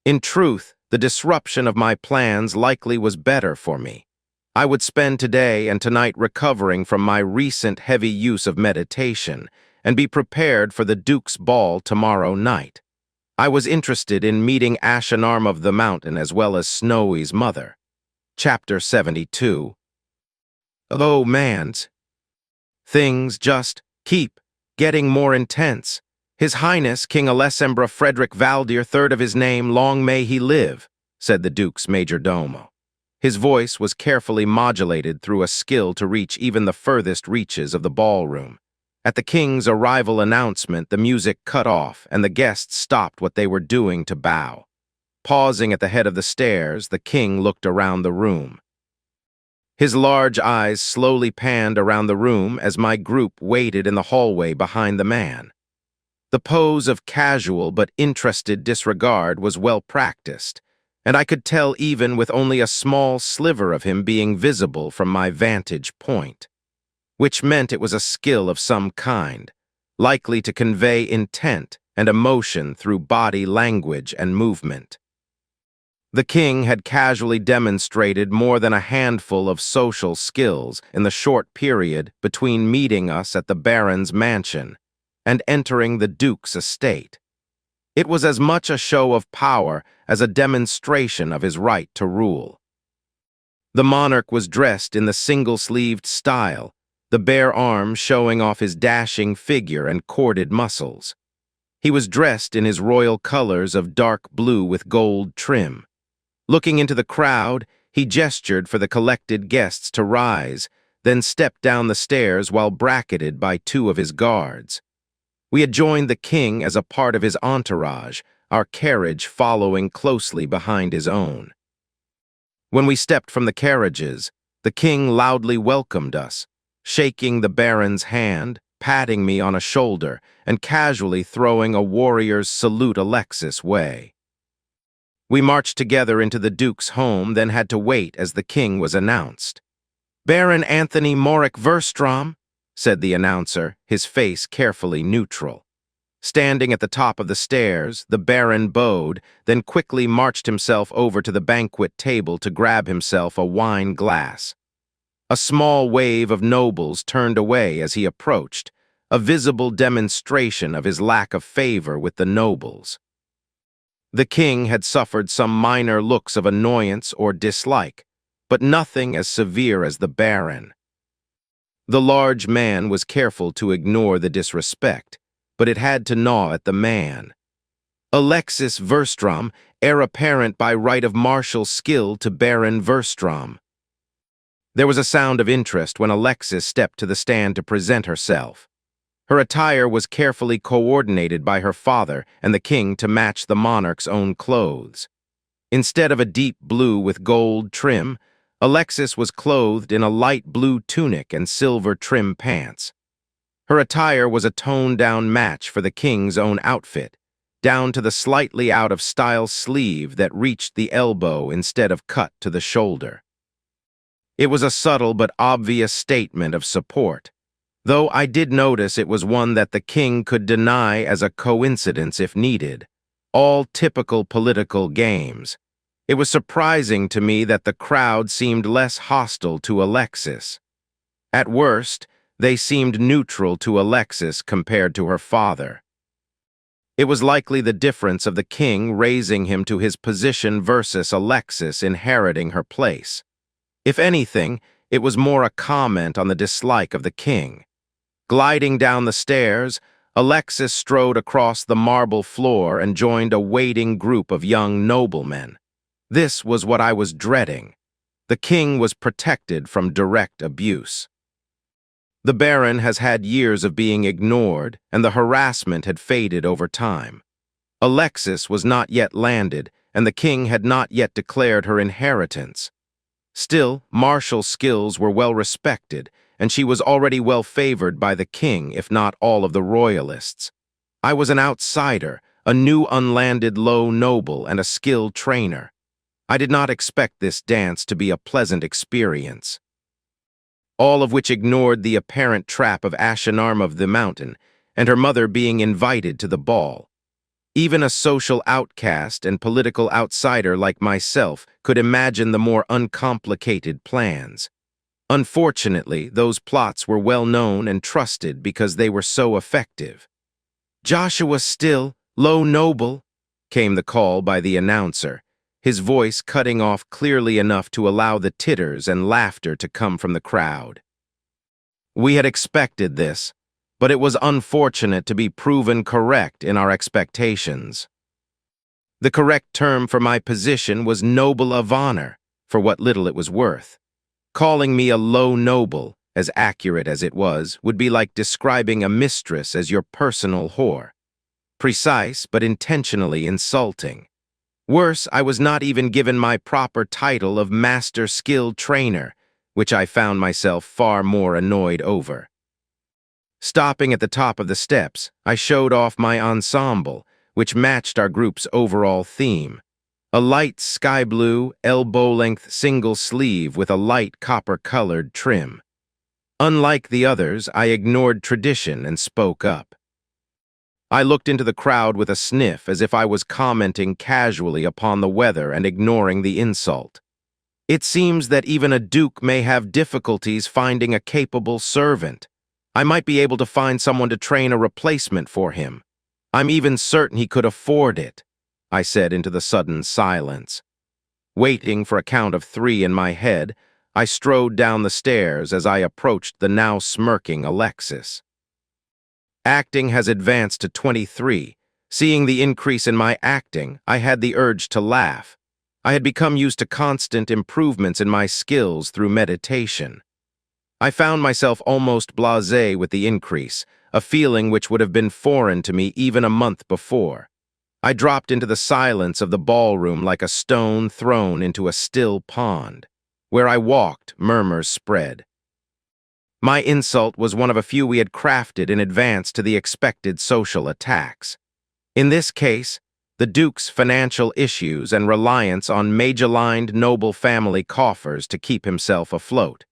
In truth, the disruption of my plans likely was better for me. I would spend today and tonight recovering from my recent heavy use of meditation, and be prepared for the Duke's ball tomorrow night. I was interested in meeting Ashenarm of the Mountain as well as Snowy's mother. Chapter 72. Oh, mans. Things just keep getting more intense. His Highness King Alessembra Frederick Valdir, third of his name, long may he live, said the Duke's majordomo. His voice was carefully modulated through a skill to reach even the furthest reaches of the ballroom. At the king's arrival announcement, the music cut off, and the guests stopped what they were doing to bow. Pausing at the head of the stairs, the king looked around the room. His large eyes slowly panned around the room as my group waited in the hallway behind the man. The pose of casual but interested disregard was well practiced, and I could tell even with only a small sliver of him being visible from my vantage point. Which meant it was a skill of some kind, likely to convey intent and emotion through body language and movement. The king had casually demonstrated more than a handful of social skills in the short period between meeting us at the Baron's mansion and entering the Duke's estate. It was as much a show of power as a demonstration of his right to rule. The monarch was dressed in the single-sleeved style, the bare arms showing off his dashing figure and corded muscles. He was dressed in his royal colors of dark blue with gold trim. Looking into the crowd, he gestured for the collected guests to rise, then stepped down the stairs while bracketed by two of his guards. We had joined the king as a part of his entourage, our carriage following closely behind his own. When we stepped from the carriages, the king loudly welcomed us, shaking the baron's hand, patting me on a shoulder, and casually throwing a warrior's salute Alexis' way. We marched together into the duke's home, then had to wait as the king was announced. "Baron Anthony Morick Verstrom," said the announcer, his face carefully neutral. Standing at the top of the stairs, the baron bowed, then quickly marched himself over to the banquet table to grab himself a wine glass. A small wave of nobles turned away as he approached, a visible demonstration of his lack of favor with the nobles. The king had suffered some minor looks of annoyance or dislike, but nothing as severe as the baron. The large man was careful to ignore the disrespect, but it had to gnaw at the man. Alexis Verstrom, heir apparent by right of martial skill to Baron Verstrom. There was a sound of interest when Alexis stepped to the stand to present herself. Her attire was carefully coordinated by her father and the king to match the monarch's own clothes. Instead of a deep blue with gold trim, Alexis was clothed in a light blue tunic and silver trim pants. Her attire was a toned-down match for the king's own outfit, down to the slightly out-of-style sleeve that reached the elbow instead of cut to the shoulder. It was a subtle but obvious statement of support, though I did notice it was one that the king could deny as a coincidence if needed. All typical political games. It was surprising to me that the crowd seemed less hostile to Alexis. At worst, they seemed neutral to Alexis compared to her father. It was likely the difference of the king raising him to his position versus Alexis inheriting her place. If anything, it was more a comment on the dislike of the king. Gliding down the stairs, Alexis strode across the marble floor and joined a waiting group of young noblemen. This was what I was dreading. The king was protected from direct abuse. The baron has had years of being ignored, and the harassment had faded over time. Alexis was not yet landed, and the king had not yet declared her inheritance. Still, martial skills were well respected, and she was already well favored by the king, if not all of the royalists. I was an outsider, a new unlanded low noble, and a skilled trainer. I did not expect this dance to be a pleasant experience. All of which ignored the apparent trap of Ashenarm of the Mountain, and her mother being invited to the ball. Even a social outcast and political outsider like myself could imagine the more uncomplicated plans. Unfortunately, those plots were well known and trusted because they were so effective. "Joshua Still, low noble," came the call by the announcer, his voice cutting off clearly enough to allow the titters and laughter to come from the crowd. We had expected this, but it was unfortunate to be proven correct in our expectations. The correct term for my position was noble of honor, for what little it was worth. Calling me a low noble, as accurate as it was, would be like describing a mistress as your personal whore. Precise, but intentionally insulting. Worse, I was not even given my proper title of Master Skill Trainer, which I found myself far more annoyed over. Stopping at the top of the steps, I showed off my ensemble, which matched our group's overall theme. A light sky blue, elbow-length single sleeve with a light copper-colored trim. Unlike the others, I ignored tradition and spoke up. I looked into the crowd with a sniff as if I was commenting casually upon the weather and ignoring the insult. It seems that even a duke may have difficulties finding a capable servant. I might be able to find someone to train a replacement for him. I'm even certain he could afford it, I said into the sudden silence. Waiting for a count of 3 in my head, I strode down the stairs as I approached the now smirking Alexis. Acting has advanced to 23. Seeing the increase in my acting, I had the urge to laugh. I had become used to constant improvements in my skills through meditation. I found myself almost blasé with the increase, a feeling which would have been foreign to me even a month before. I dropped into the silence of the ballroom like a stone thrown into a still pond. Where I walked, murmurs spread. My insult was one of a few we had crafted in advance to the expected social attacks. In this case, the Duke's financial issues and reliance on Mage-aligned noble family coffers to keep himself afloat.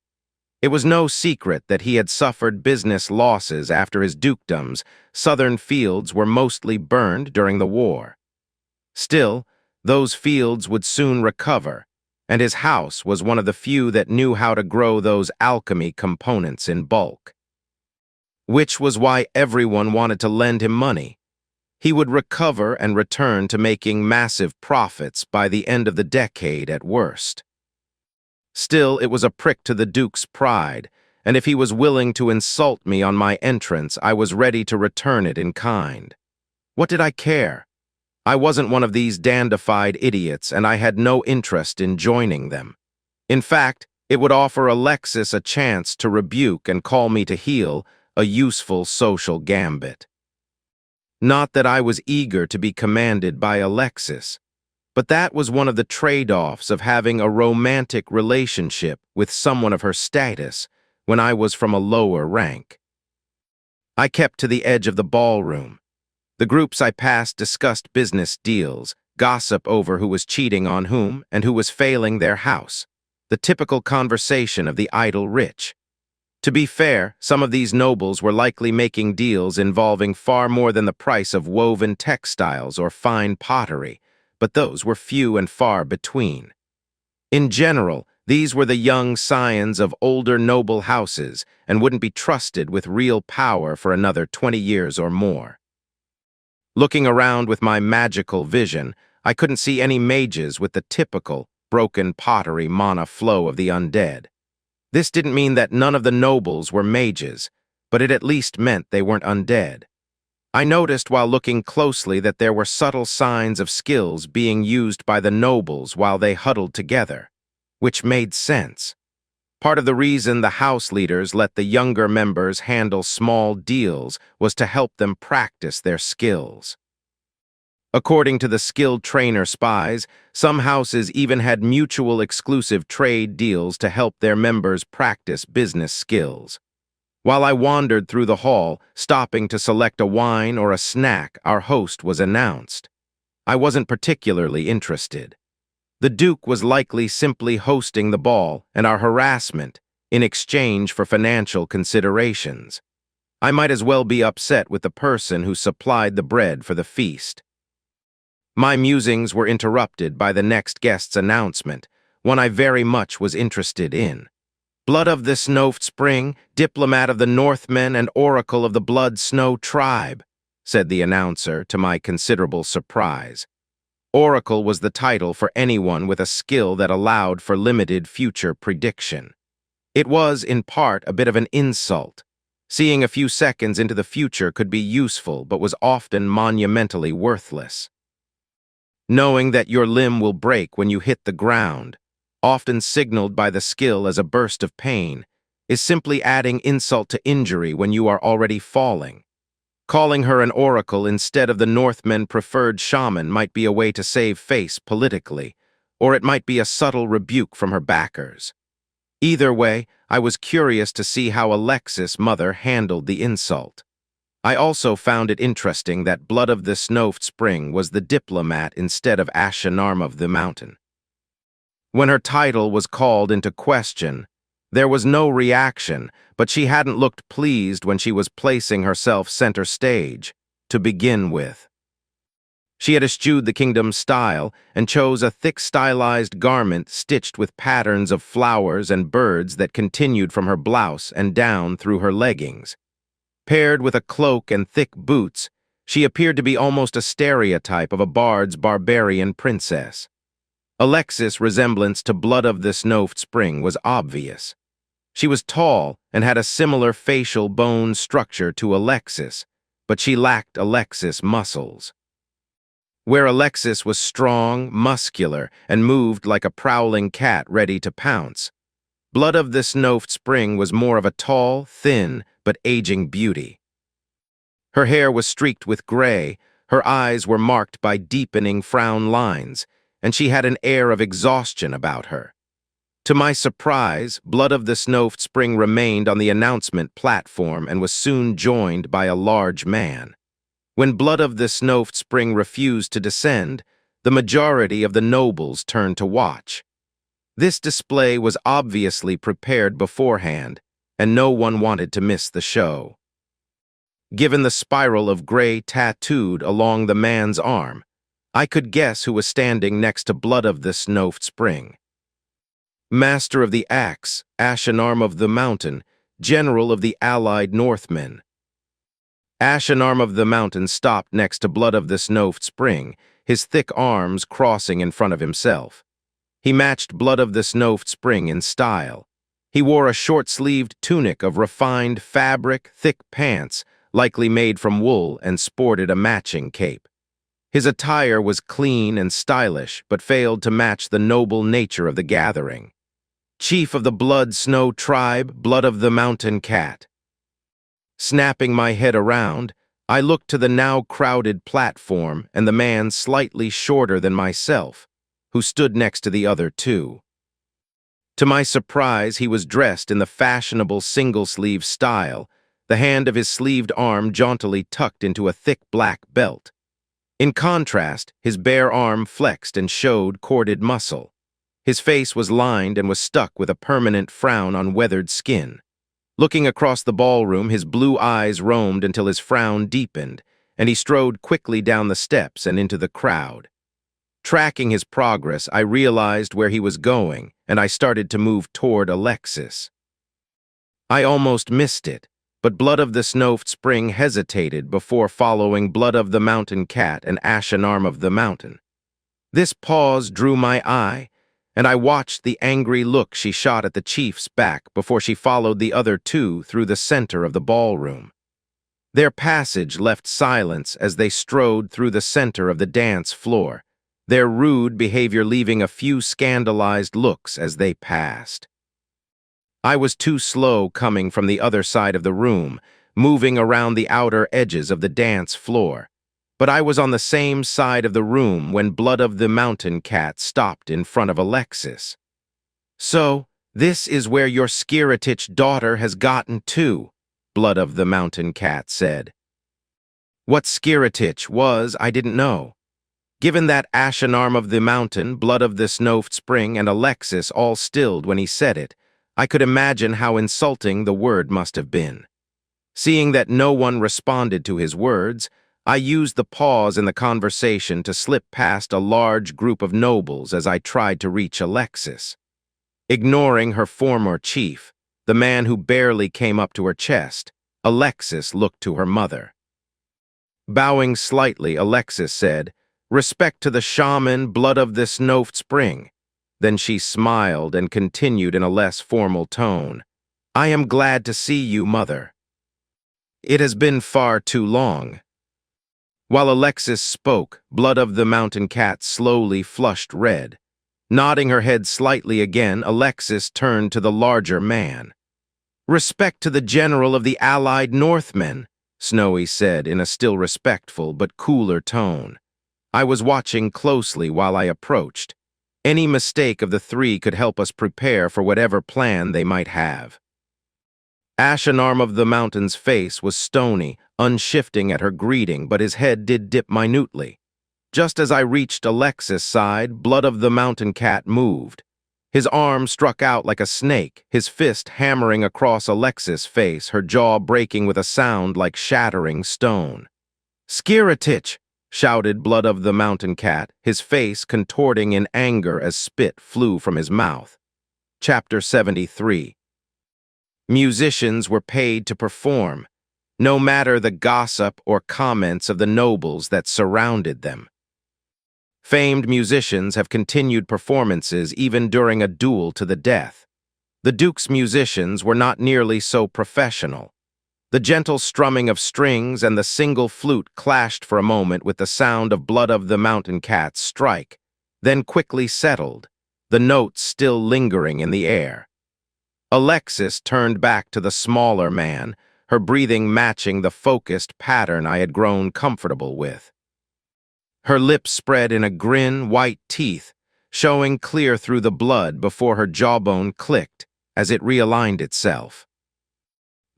It was no secret that he had suffered business losses after his dukedom's southern fields were mostly burned during the war. Still, those fields would soon recover, and his house was one of the few that knew how to grow those alchemy components in bulk. Which was why everyone wanted to lend him money. He would recover and return to making massive profits by the end of the decade at worst. Still, it was a prick to the Duke's pride, and if he was willing to insult me on my entrance, I was ready to return it in kind. What did I care? I wasn't one of these dandified idiots, and I had no interest in joining them. In fact, it would offer Alexis a chance to rebuke and call me to heel, a useful social gambit. Not that I was eager to be commanded by Alexis, but that was one of the trade-offs of having a romantic relationship with someone of her status when I was from a lower rank. I kept to the edge of the ballroom. The groups I passed discussed business deals, gossip over who was cheating on whom and who was failing their house, the typical conversation of the idle rich. To be fair, some of these nobles were likely making deals involving far more than the price of woven textiles or fine pottery, but those were few and far between. In general, these were the young scions of older noble houses and wouldn't be trusted with real power for another 20 years or more. Looking around with my magical vision, I couldn't see any mages with the typical broken pottery mana flow of the undead. This didn't mean that none of the nobles were mages, but it at least meant they weren't undead. I noticed while looking closely that there were subtle signs of skills being used by the nobles while they huddled together, which made sense. Part of the reason the house leaders let the younger members handle small deals was to help them practice their skills. According to the skilled trainer spies, some houses even had mutual exclusive trade deals to help their members practice business skills. While I wandered through the hall, stopping to select a wine or a snack, our host was announced. I wasn't particularly interested. The Duke was likely simply hosting the ball and our harassment in exchange for financial considerations. I might as well be upset with the person who supplied the bread for the feast. My musings were interrupted by the next guest's announcement, one I very much was interested in. Blood of the Snow Spring, diplomat of the Northmen and oracle of the Blood Snow tribe, said the announcer to my considerable surprise. Oracle was the title for anyone with a skill that allowed for limited future prediction. It was, in part, a bit of an insult. Seeing a few seconds into the future could be useful but was often monumentally worthless. Knowing that your limb will break when you hit the ground, often signaled by the skill as a burst of pain, is simply adding insult to injury when you are already falling. Calling her an oracle instead of the Northmen' preferred shaman might be a way to save face politically, or it might be a subtle rebuke from her backers. Either way, I was curious to see how Alexis' mother handled the insult. I also found it interesting that Blood of the Snow Spring was the diplomat instead of Ashenarm of the Mountain. When her title was called into question, there was no reaction, but she hadn't looked pleased when she was placing herself center stage, to begin with. She had eschewed the kingdom's style and chose a thick stylized garment stitched with patterns of flowers and birds that continued from her blouse and down through her leggings. Paired with a cloak and thick boots, she appeared to be almost a stereotype of a bard's barbarian princess. Alexis' resemblance to Blood of the Snow Spring was obvious. She was tall and had a similar facial bone structure to Alexis, but she lacked Alexis' muscles. Where Alexis was strong, muscular, and moved like a prowling cat ready to pounce, Blood of this Noft Spring was more of a tall, thin, but aging beauty. Her hair was streaked with gray, her eyes were marked by deepening frown lines, and she had an air of exhaustion about her. To my surprise, Blood of the Snoft Spring remained on the announcement platform and was soon joined by a large man. When Blood of the Snoft Spring refused to descend, the majority of the nobles turned to watch. This display was obviously prepared beforehand, and no one wanted to miss the show. Given the spiral of gray tattooed along the man's arm, I could guess who was standing next to Blood of the Snoft Spring. Master of the Axe, Ashen Arm of the Mountain, General of the Allied Northmen. Ashen Arm of the Mountain stopped next to Blood of the Snoft Spring, his thick arms crossing in front of himself. He matched Blood of the Snoft Spring in style. He wore a short-sleeved tunic of refined fabric, thick pants, likely made from wool, and sported a matching cape. His attire was clean and stylish, but failed to match the noble nature of the gathering. Chief of the Blood Snow Tribe, Blood of the Mountain Cat. Snapping my head around, I looked to the now crowded platform and the man slightly shorter than myself, who stood next to the other two. To my surprise, he was dressed in the fashionable single-sleeve style, the hand of his sleeved arm jauntily tucked into a thick black belt. In contrast, his bare arm flexed and showed corded muscle. His face was lined and was stuck with a permanent frown on weathered skin. Looking across the ballroom, his blue eyes roamed until his frown deepened, and he strode quickly down the steps and into the crowd. Tracking his progress, I realized where he was going, and I started to move toward Alexis. I almost missed it, but Blood of the Snoft Spring hesitated before following Blood of the Mountain Cat and Ashen Arm of the Mountain. This pause drew my eye, and I watched the angry look she shot at the chief's back before she followed the other two through the center of the ballroom. Their passage left silence as they strode through the center of the dance floor, their rude behavior leaving a few scandalized looks as they passed. I was too slow coming from the other side of the room, moving around the outer edges of the dance floor, but I was on the same side of the room when Blood of the Mountain Cat stopped in front of Alexis. "So, this is where your Skiritich daughter has gotten to," Blood of the Mountain Cat said. What Skiritich was, I didn't know. Given that Ashen Arm of the Mountain, Blood of the Snoft Spring, and Alexis all stilled when he said it, I could imagine how insulting the word must have been. Seeing that no one responded to his words, I used the pause in the conversation to slip past a large group of nobles as I tried to reach Alexis. Ignoring her former chief, the man who barely came up to her chest, Alexis looked to her mother. Bowing slightly, Alexis said, "Respect to the shaman, Blood of the Snoft Spring." Then she smiled and continued in a less formal tone. "I am glad to see you, mother. It has been far too long." While Alexis spoke, Blood of the Mountain Cat slowly flushed red. Nodding her head slightly again, Alexis turned to the larger man. "Respect to the general of the allied Northmen," Snowy said in a still respectful but cooler tone. I was watching closely while I approached. Any mistake of the three could help us prepare for whatever plan they might have. Ashen Arm of the Mountain's face was stony, unshifting at her greeting, but his head did dip minutely. Just as I reached Alexis' side, Blood of the Mountain Cat moved. His arm struck out like a snake, his fist hammering across Alexis' face, her jaw breaking with a sound like shattering stone. "Skiritich!" shouted Blood of the Mountain Cat, his face contorting in anger as spit flew from his mouth. Chapter 73. Musicians were paid to perform, no matter the gossip or comments of the nobles that surrounded them. Famed musicians have continued performances even during a duel to the death. The Duke's musicians were not nearly so professional. The gentle strumming of strings and the single flute clashed for a moment with the sound of Blood of the Mountain Cat's strike, then quickly settled, the notes still lingering in the air. Alexis turned back to the smaller man, her breathing matching the focused pattern I had grown comfortable with. Her lips spread in a grin, white teeth, showing clear through the blood before her jawbone clicked as it realigned itself.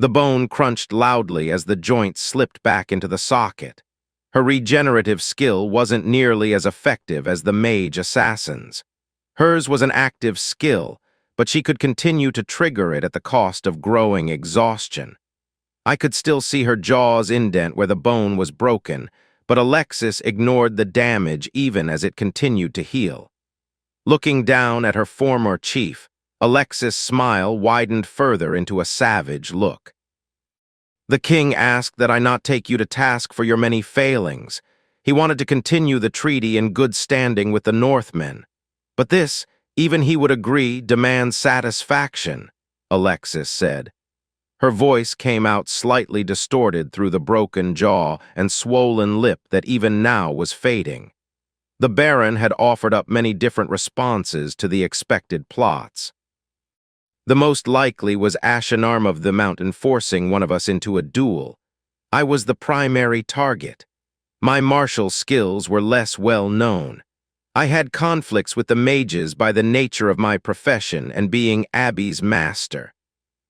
The bone crunched loudly as the joint slipped back into the socket. Her regenerative skill wasn't nearly as effective as the Mage assassin's. Hers was an active skill, but she could continue to trigger it at the cost of growing exhaustion. I could still see her jaws indent where the bone was broken, but Alexis ignored the damage even as it continued to heal. Looking down at her former chief, Alexis' smile widened further into a savage look. The king asked that I not take you to task for your many failings. He wanted to continue the treaty in good standing with the Northmen. But this, even he would agree, demands satisfaction, Alexis said. Her voice came out slightly distorted through the broken jaw and swollen lip that even now was fading. The Baron had offered up many different responses to the expected plots. The most likely was Ashenarm of the Mountain forcing one of us into a duel. I was the primary target. My martial skills were less well known. I had conflicts with the mages by the nature of my profession and being Abby's master.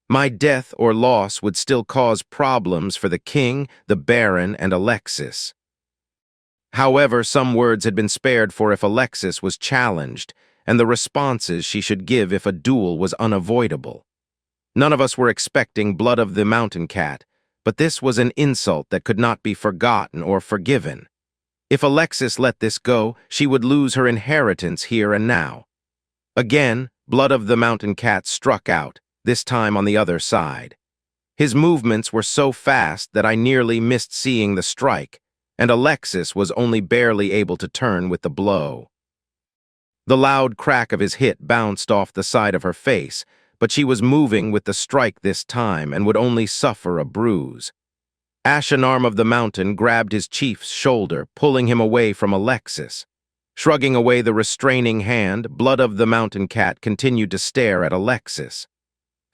My death or loss would still cause problems for the king, the Baron, and Alexis. However, some words had been spared for if Alexis was challenged, and the responses she should give if a duel was unavoidable. None of us were expecting Blood of the Mountain Cat, but this was an insult that could not be forgotten or forgiven. If Alexis let this go, she would lose her inheritance here and now. Again, Blood of the Mountain Cat struck out, this time on the other side. His movements were so fast that I nearly missed seeing the strike, and Alexis was only barely able to turn with the blow. The loud crack of his hit bounced off the side of her face, but she was moving with the strike this time and would only suffer a bruise. Ashenarm of the Mountain grabbed his chief's shoulder, pulling him away from Alexis. Shrugging away the restraining hand, Blood of the Mountain Cat continued to stare at Alexis.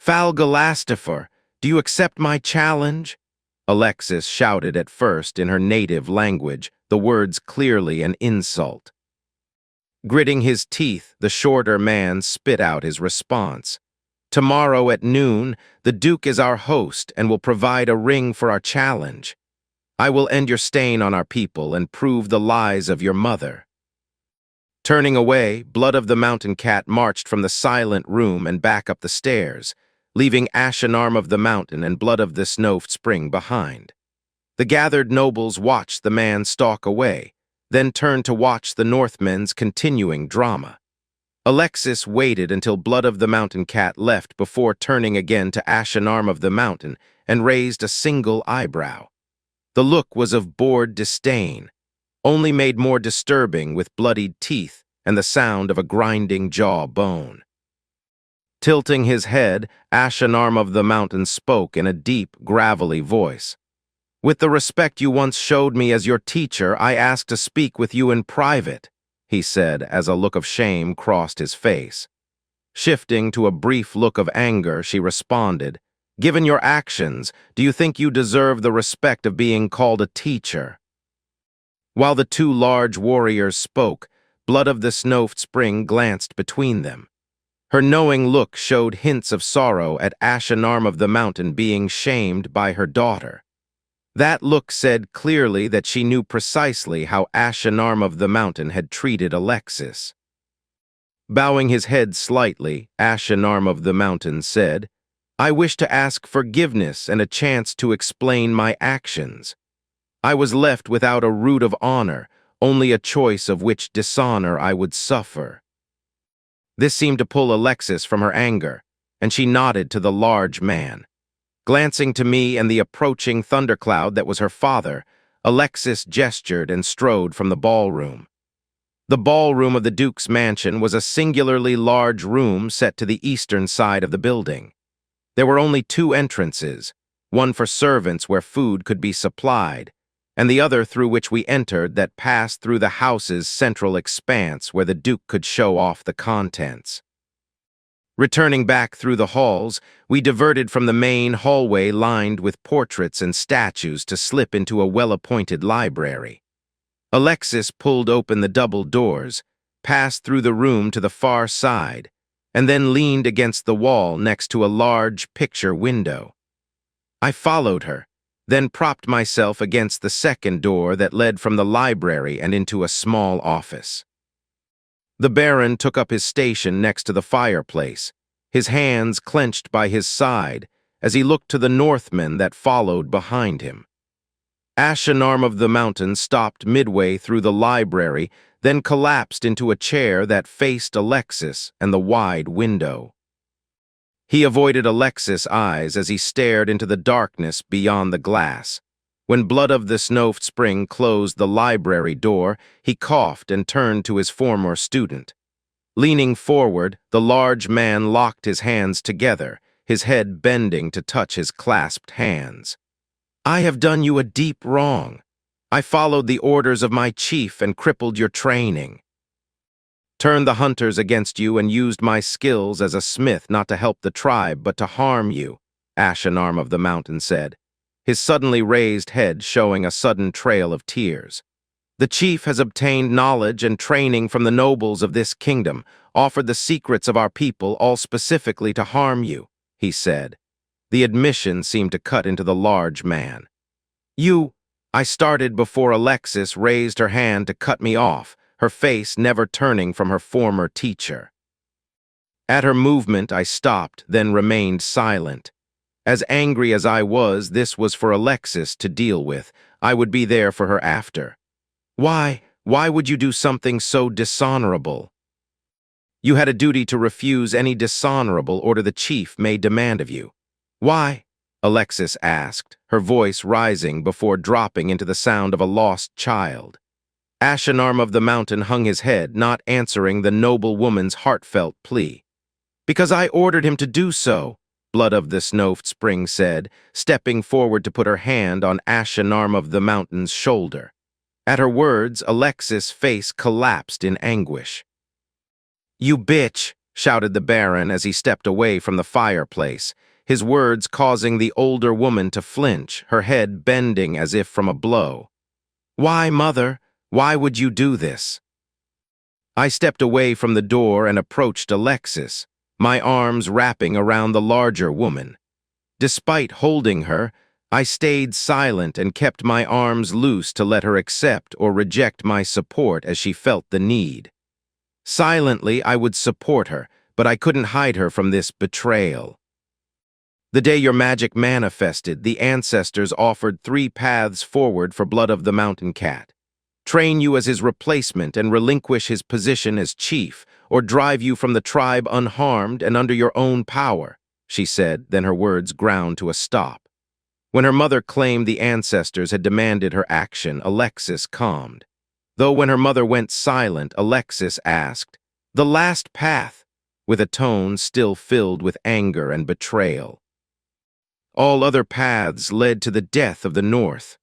"Falgalastifer, do you accept my challenge?" Alexis shouted at first in her native language, the words clearly an insult. Gritting his teeth, the shorter man spit out his response. "Tomorrow at noon, the Duke is our host and will provide a ring for our challenge. I will end your stain on our people and prove the lies of your mother." Turning away, Blood of the Mountain Cat marched from the silent room and back up the stairs, leaving Ashenarm of the Mountain and Blood of the Snow Spring behind. The gathered nobles watched the man stalk away, then turned to watch the Northmen's continuing drama. Alexis waited until Blood of the Mountain Cat left before turning again to Ashenarm of the Mountain and raised a single eyebrow. The look was of bored disdain, only made more disturbing with bloodied teeth and the sound of a grinding jaw bone. Tilting his head, Ashenarm of the Mountain spoke in a deep, gravelly voice. "With the respect you once showed me as your teacher, I ask to speak with you in private," he said as a look of shame crossed his face. Shifting to a brief look of anger, she responded, "Given your actions, do you think you deserve the respect of being called a teacher?" While the two large warriors spoke, Blood of the Snow Spring glanced between them. Her knowing look showed hints of sorrow at Ashenarm of the Mountain being shamed by her daughter. That look said clearly that she knew precisely how Ashenarm of the Mountain had treated Alexis. Bowing his head slightly, Ashenarm of the Mountain said, "I wish to ask forgiveness and a chance to explain my actions. I was left without a root of honor, only a choice of which dishonor I would suffer." This seemed to pull Alexis from her anger, and she nodded to the large man. Glancing to me and the approaching thundercloud that was her father, Alexis gestured and strode from the ballroom. The ballroom of the Duke's mansion was a singularly large room set to the eastern side of the building. There were only two entrances, one for servants where food could be supplied, and the other through which we entered that passed through the house's central expanse where the Duke could show off the contents. Returning back through the halls, we diverted from the main hallway lined with portraits and statues to slip into a well-appointed library. Alexis pulled open the double doors, passed through the room to the far side, and then leaned against the wall next to a large picture window. I followed her, then propped myself against the second door that led from the library and into a small office. The Baron took up his station next to the fireplace, his hands clenched by his side as he looked to the Northmen that followed behind him. Ashenarm of the Mountain stopped midway through the library, then collapsed into a chair that faced Alexis and the wide window. He avoided Alexis' eyes as he stared into the darkness beyond the glass. When Blood of the Snow Spring closed the library door, he coughed and turned to his former student. Leaning forward, the large man locked his hands together, his head bending to touch his clasped hands. "I have done you a deep wrong. I followed the orders of my chief and crippled your training. Turned the hunters against you and used my skills as a smith not to help the tribe but to harm you," Ashenarm of the Mountain said, his suddenly raised head showing a sudden trail of tears. "The chief has obtained knowledge and training from the nobles of this kingdom, offered the secrets of our people all specifically to harm you," he said. The admission seemed to cut into the large man. I started before Alexis raised her hand to cut me off, her face never turning from her former teacher. At her movement, I stopped, then remained silent. As angry as I was, this was for Alexis to deal with. I would be there for her after. Why would you do something so dishonorable? You had a duty to refuse any dishonorable order the chief may demand of you. Why? Alexis asked, her voice rising before dropping into the sound of a lost child. Ashenarm of the Mountain hung his head, not answering the noble woman's heartfelt plea. "Because I ordered him to do so," Blood of the Snow Spring said, stepping forward to put her hand on Ashenarm of the Mountain's shoulder. At her words, Alexis' face collapsed in anguish. "You bitch!" shouted the Baron as he stepped away from the fireplace, his words causing the older woman to flinch, her head bending as if from a blow. "Why, mother? Why would you do this?" I stepped away from the door and approached Alexis, my arms wrapping around the larger woman. Despite holding her, I stayed silent and kept my arms loose to let her accept or reject my support as she felt the need. Silently, I would support her, but I couldn't hide her from this betrayal. The day your magic manifested, the ancestors offered 3 paths forward for Blood of the Mountain Cat. Train you as his replacement and relinquish his position as chief, or drive you from the tribe unharmed and under your own power, she said, then her words ground to a stop. When her mother claimed the ancestors had demanded her action, Alexis calmed. Though when her mother went silent, Alexis asked, "The last path," with a tone still filled with anger and betrayal. "All other paths led to the death of the North.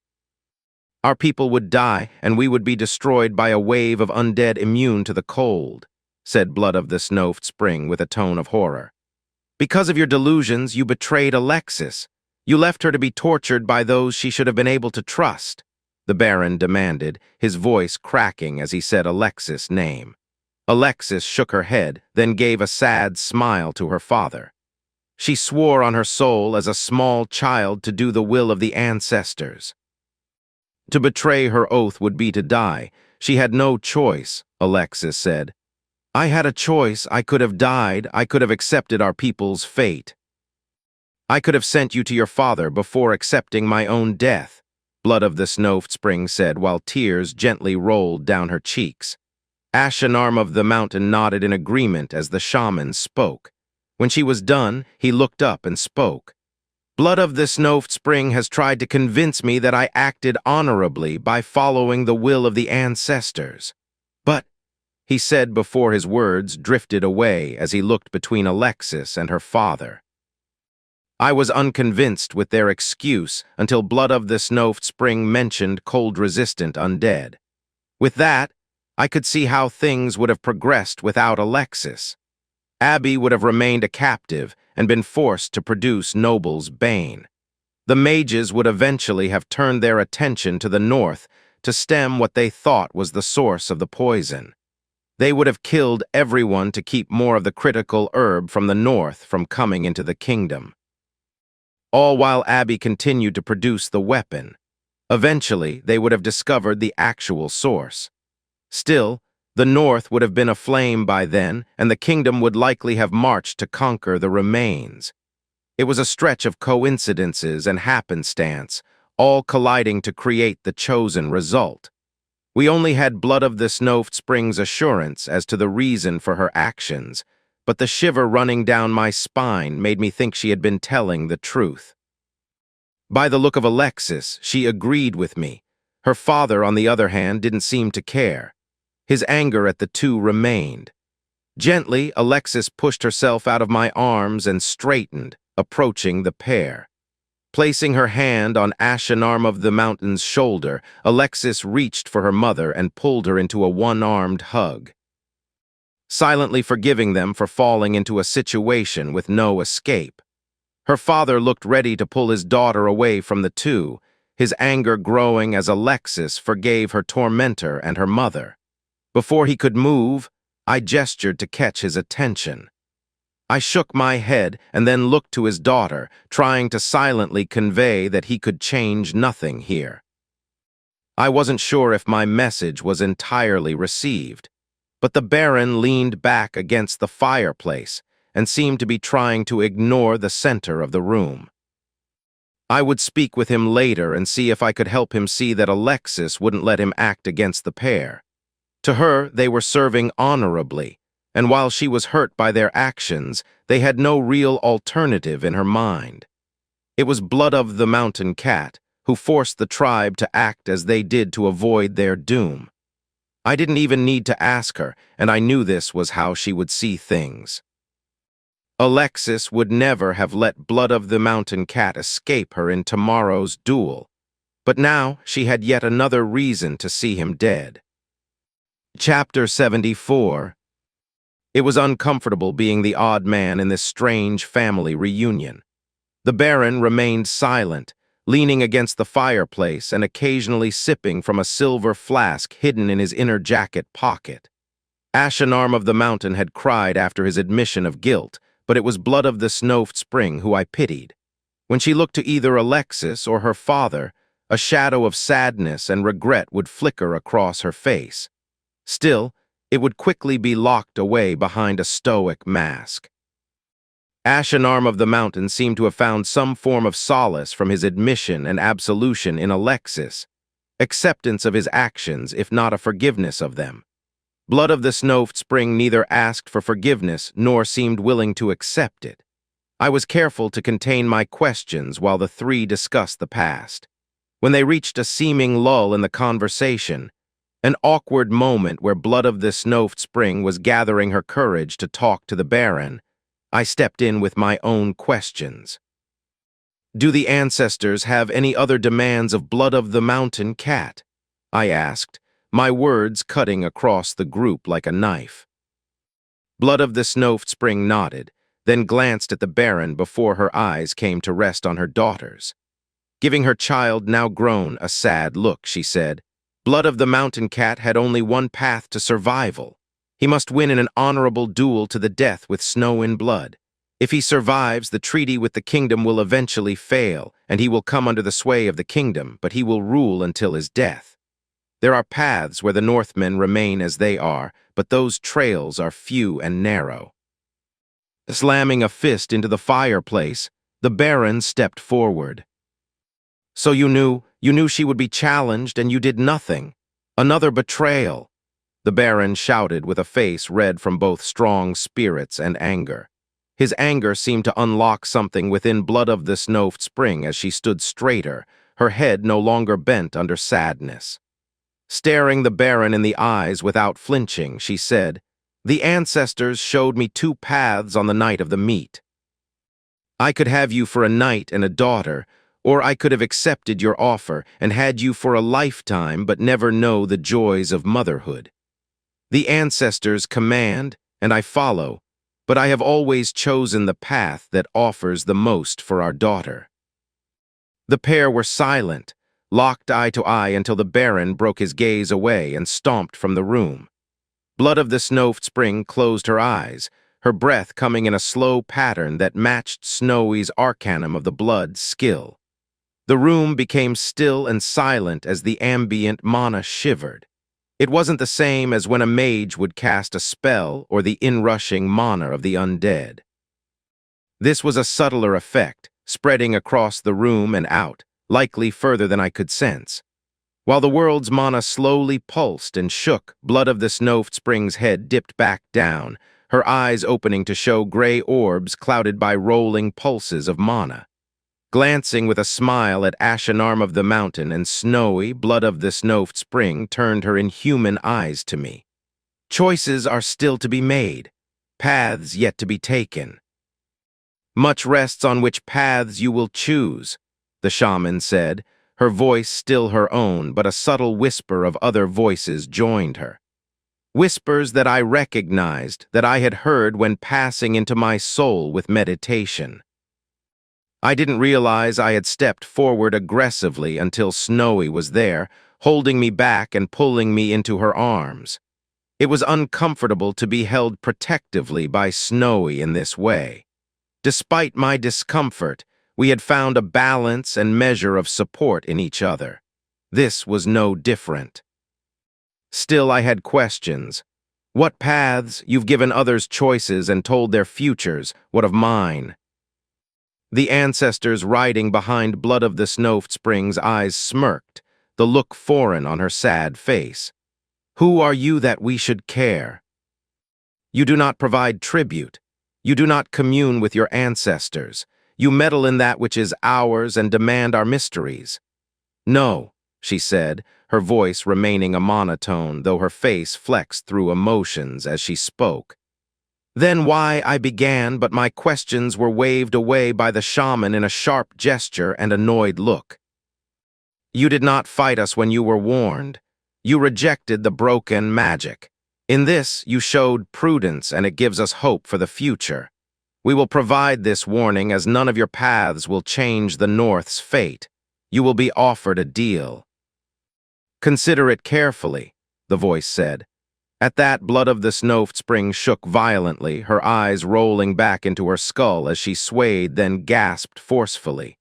Our people would die, and we would be destroyed by a wave of undead immune to the cold," said Blood of the Snow Spring with a tone of horror. "Because of your delusions, you betrayed Alexis. You left her to be tortured by those she should have been able to trust," the Baron demanded, his voice cracking as he said Alexis' name. Alexis shook her head, then gave a sad smile to her father. She swore on her soul as a small child to do the will of the ancestors. To betray her oath would be to die. She had no choice, Alexis said. "I had a choice. I could have died. I could have accepted our people's fate. I could have sent you to your father before accepting my own death," Blood of the Snow Spring said while tears gently rolled down her cheeks. Ashenarm of the Mountain nodded in agreement as the shaman spoke. When she was done, he looked up and spoke. "Blood of the Snow Spring has tried to convince me that I acted honorably by following the will of the ancestors. But," he said before his words drifted away as he looked between Alexis and her father. "I was unconvinced with their excuse until Blood of the Snow Spring mentioned cold-resistant undead. With that, I could see how things would have progressed without Alexis. Abby would have remained a captive and been forced to produce Noble's bane. The mages would eventually have turned their attention to the north to stem what they thought was the source of the poison. They would have killed everyone to keep more of the critical herb from the north from coming into the kingdom. All while Abby continued to produce the weapon. Eventually, they would have discovered the actual source. Still, the north would have been aflame by then, and the kingdom would likely have marched to conquer the remains. It was a stretch of coincidences and happenstance, all colliding to create the chosen result. We only had Blood of the Snow Spring's assurance as to the reason for her actions, but the shiver running down my spine made me think she had been telling the truth. By the look of Alexis, she agreed with me. Her father, on the other hand, didn't seem to care. His anger at the two remained. Gently, Alexis pushed herself out of my arms and straightened, approaching the pair. Placing her hand on Ashenarm of the Mountain's shoulder, Alexis reached for her mother and pulled her into a one-armed hug. Silently forgiving them for falling into a situation with no escape. Her father looked ready to pull his daughter away from the two, his anger growing as Alexis forgave her tormentor and her mother. Before he could move, I gestured to catch his attention. I shook my head and then looked to his daughter, trying to silently convey that he could change nothing here. I wasn't sure if my message was entirely received, but the Baron leaned back against the fireplace and seemed to be trying to ignore the center of the room. I would speak with him later and see if I could help him see that Alexis wouldn't let him act against the pair. To her, they were serving honorably, and while she was hurt by their actions, they had no real alternative in her mind. It was Blood of the Mountain Cat who forced the tribe to act as they did to avoid their doom. I didn't even need to ask her, and I knew this was how she would see things. Alexis would never have let Blood of the Mountain Cat escape her in tomorrow's duel, but now she had yet another reason to see him dead. Chapter 74. It was uncomfortable being the odd man in this strange family reunion. The Baron remained silent, leaning against the fireplace and occasionally sipping from a silver flask hidden in his inner jacket pocket. Ashenarm of the Mountain had cried after his admission of guilt, but it was Blood of the Snow Spring who I pitied. When she looked to either Alexis or her father, a shadow of sadness and regret would flicker across her face. Still, it would quickly be locked away behind a stoic mask. Ashenarm of the Mountain seemed to have found some form of solace from his admission and absolution in Alexis, acceptance of his actions if not a forgiveness of them. Blood of the Snow Spring neither asked for forgiveness nor seemed willing to accept it. I was careful to contain my questions while the three discussed the past. When they reached a seeming lull in the conversation, an awkward moment where Blood of the Snow Spring was gathering her courage to talk to the Baron, I stepped in with my own questions. Do the ancestors have any other demands of Blood of the Mountain Cat? I asked, my words cutting across the group like a knife. Blood of the Snow Spring nodded, then glanced at the Baron before her eyes came to rest on her daughters. Giving her child, now grown, a sad look, she said, Blood of the Mountain Cat had only one path to survival. He must win in an honorable duel to the death with Snow in Blood. If he survives, the treaty with the kingdom will eventually fail, and he will come under the sway of the kingdom, but he will rule until his death. There are paths where the Northmen remain as they are, but those trails are few and narrow. Slamming a fist into the fireplace, the Baron stepped forward. So you knew she would be challenged and you did nothing. Another betrayal. The Baron shouted with a face red from both strong spirits and anger. His anger seemed to unlock something within Blood of the Snow Spring as she stood straighter, her head no longer bent under sadness. Staring the Baron in the eyes without flinching, she said, The ancestors showed me two paths on the night of the meet. I could have you for a knight and a daughter, or I could have accepted your offer and had you for a lifetime but never know the joys of motherhood. The ancestors command, and I follow. but I have always chosen the path that offers the most for our daughter." The pair were silent, locked eye to eye until the Baron broke his gaze away and stomped from the room. Blood of the Snow Spring closed her eyes, her breath coming in a slow pattern that matched Snowy's arcanum of the blood skill. The room became still and silent as the ambient mana shivered. It wasn't the same as when a mage would cast a spell or the inrushing mana of the undead. This was a subtler effect, spreading across the room and out, likely further than I could sense. While the world's mana slowly pulsed and shook, Blood of the Snow Spring's head dipped back down, her eyes opening to show gray orbs clouded by rolling pulses of mana. Glancing with a smile at Ashen Arm of the Mountain and Snowy, Blood of the Snow Spring turned her inhuman eyes to me. "Choices are still to be made, paths yet to be taken. Much rests on which paths you will choose," the shaman said, her voice still her own, but a subtle whisper of other voices joined her. Whispers that I recognized, that I had heard when passing into my soul with meditation. I didn't realize I had stepped forward aggressively until Snowy was there, holding me back and pulling me into her arms. It was uncomfortable to be held protectively by Snowy in this way. Despite my discomfort, we had found a balance and measure of support in each other. This was no different. Still, I had questions. What paths? You've given others choices and told their futures. What of mine? The ancestors riding behind Blood of the Snow Spring's eyes smirked, the look foreign on her sad face. "Who are you that we should care? You do not provide tribute. You do not commune with your ancestors. You meddle in that which is ours and demand our mysteries." "No," she said, her voice remaining a monotone, though her face flexed through emotions as she spoke. Then why I began, but my questions were waved away by the shaman in a sharp gesture and annoyed look. "You did not fight us when you were warned. You rejected the broken magic. In this, you showed prudence, and it gives us hope for the future. We will provide this warning, as none of your paths will change the North's fate. You will be offered a deal." "Consider it carefully," the voice said. At that, Blood of the Snow Spring shook violently, her eyes rolling back into her skull as she swayed, then gasped forcefully.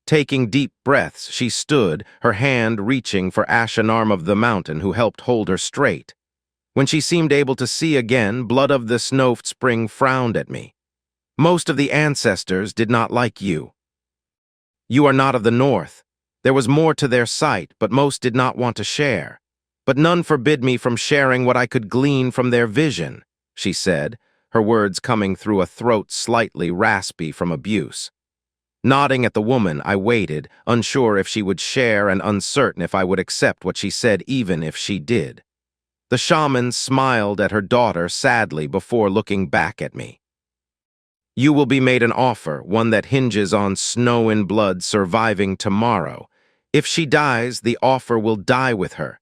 Taking deep breaths, she stood, her hand reaching for Ashen Arm of the Mountain, who helped hold her straight. When she seemed able to see again, Blood of the Snow Spring frowned at me. "Most of the ancestors did not like you. You are not of the North. There was more to their sight, but most did not want to share. But none forbid me from sharing what I could glean from their vision," she said, her words coming through a throat slightly raspy from abuse. Nodding at the woman, I waited, unsure if she would share and uncertain if I would accept what she said even if she did. The shaman smiled at her daughter sadly before looking back at me. "You will be made an offer, one that hinges on Snow in Blood surviving tomorrow. If she dies, the offer will die with her.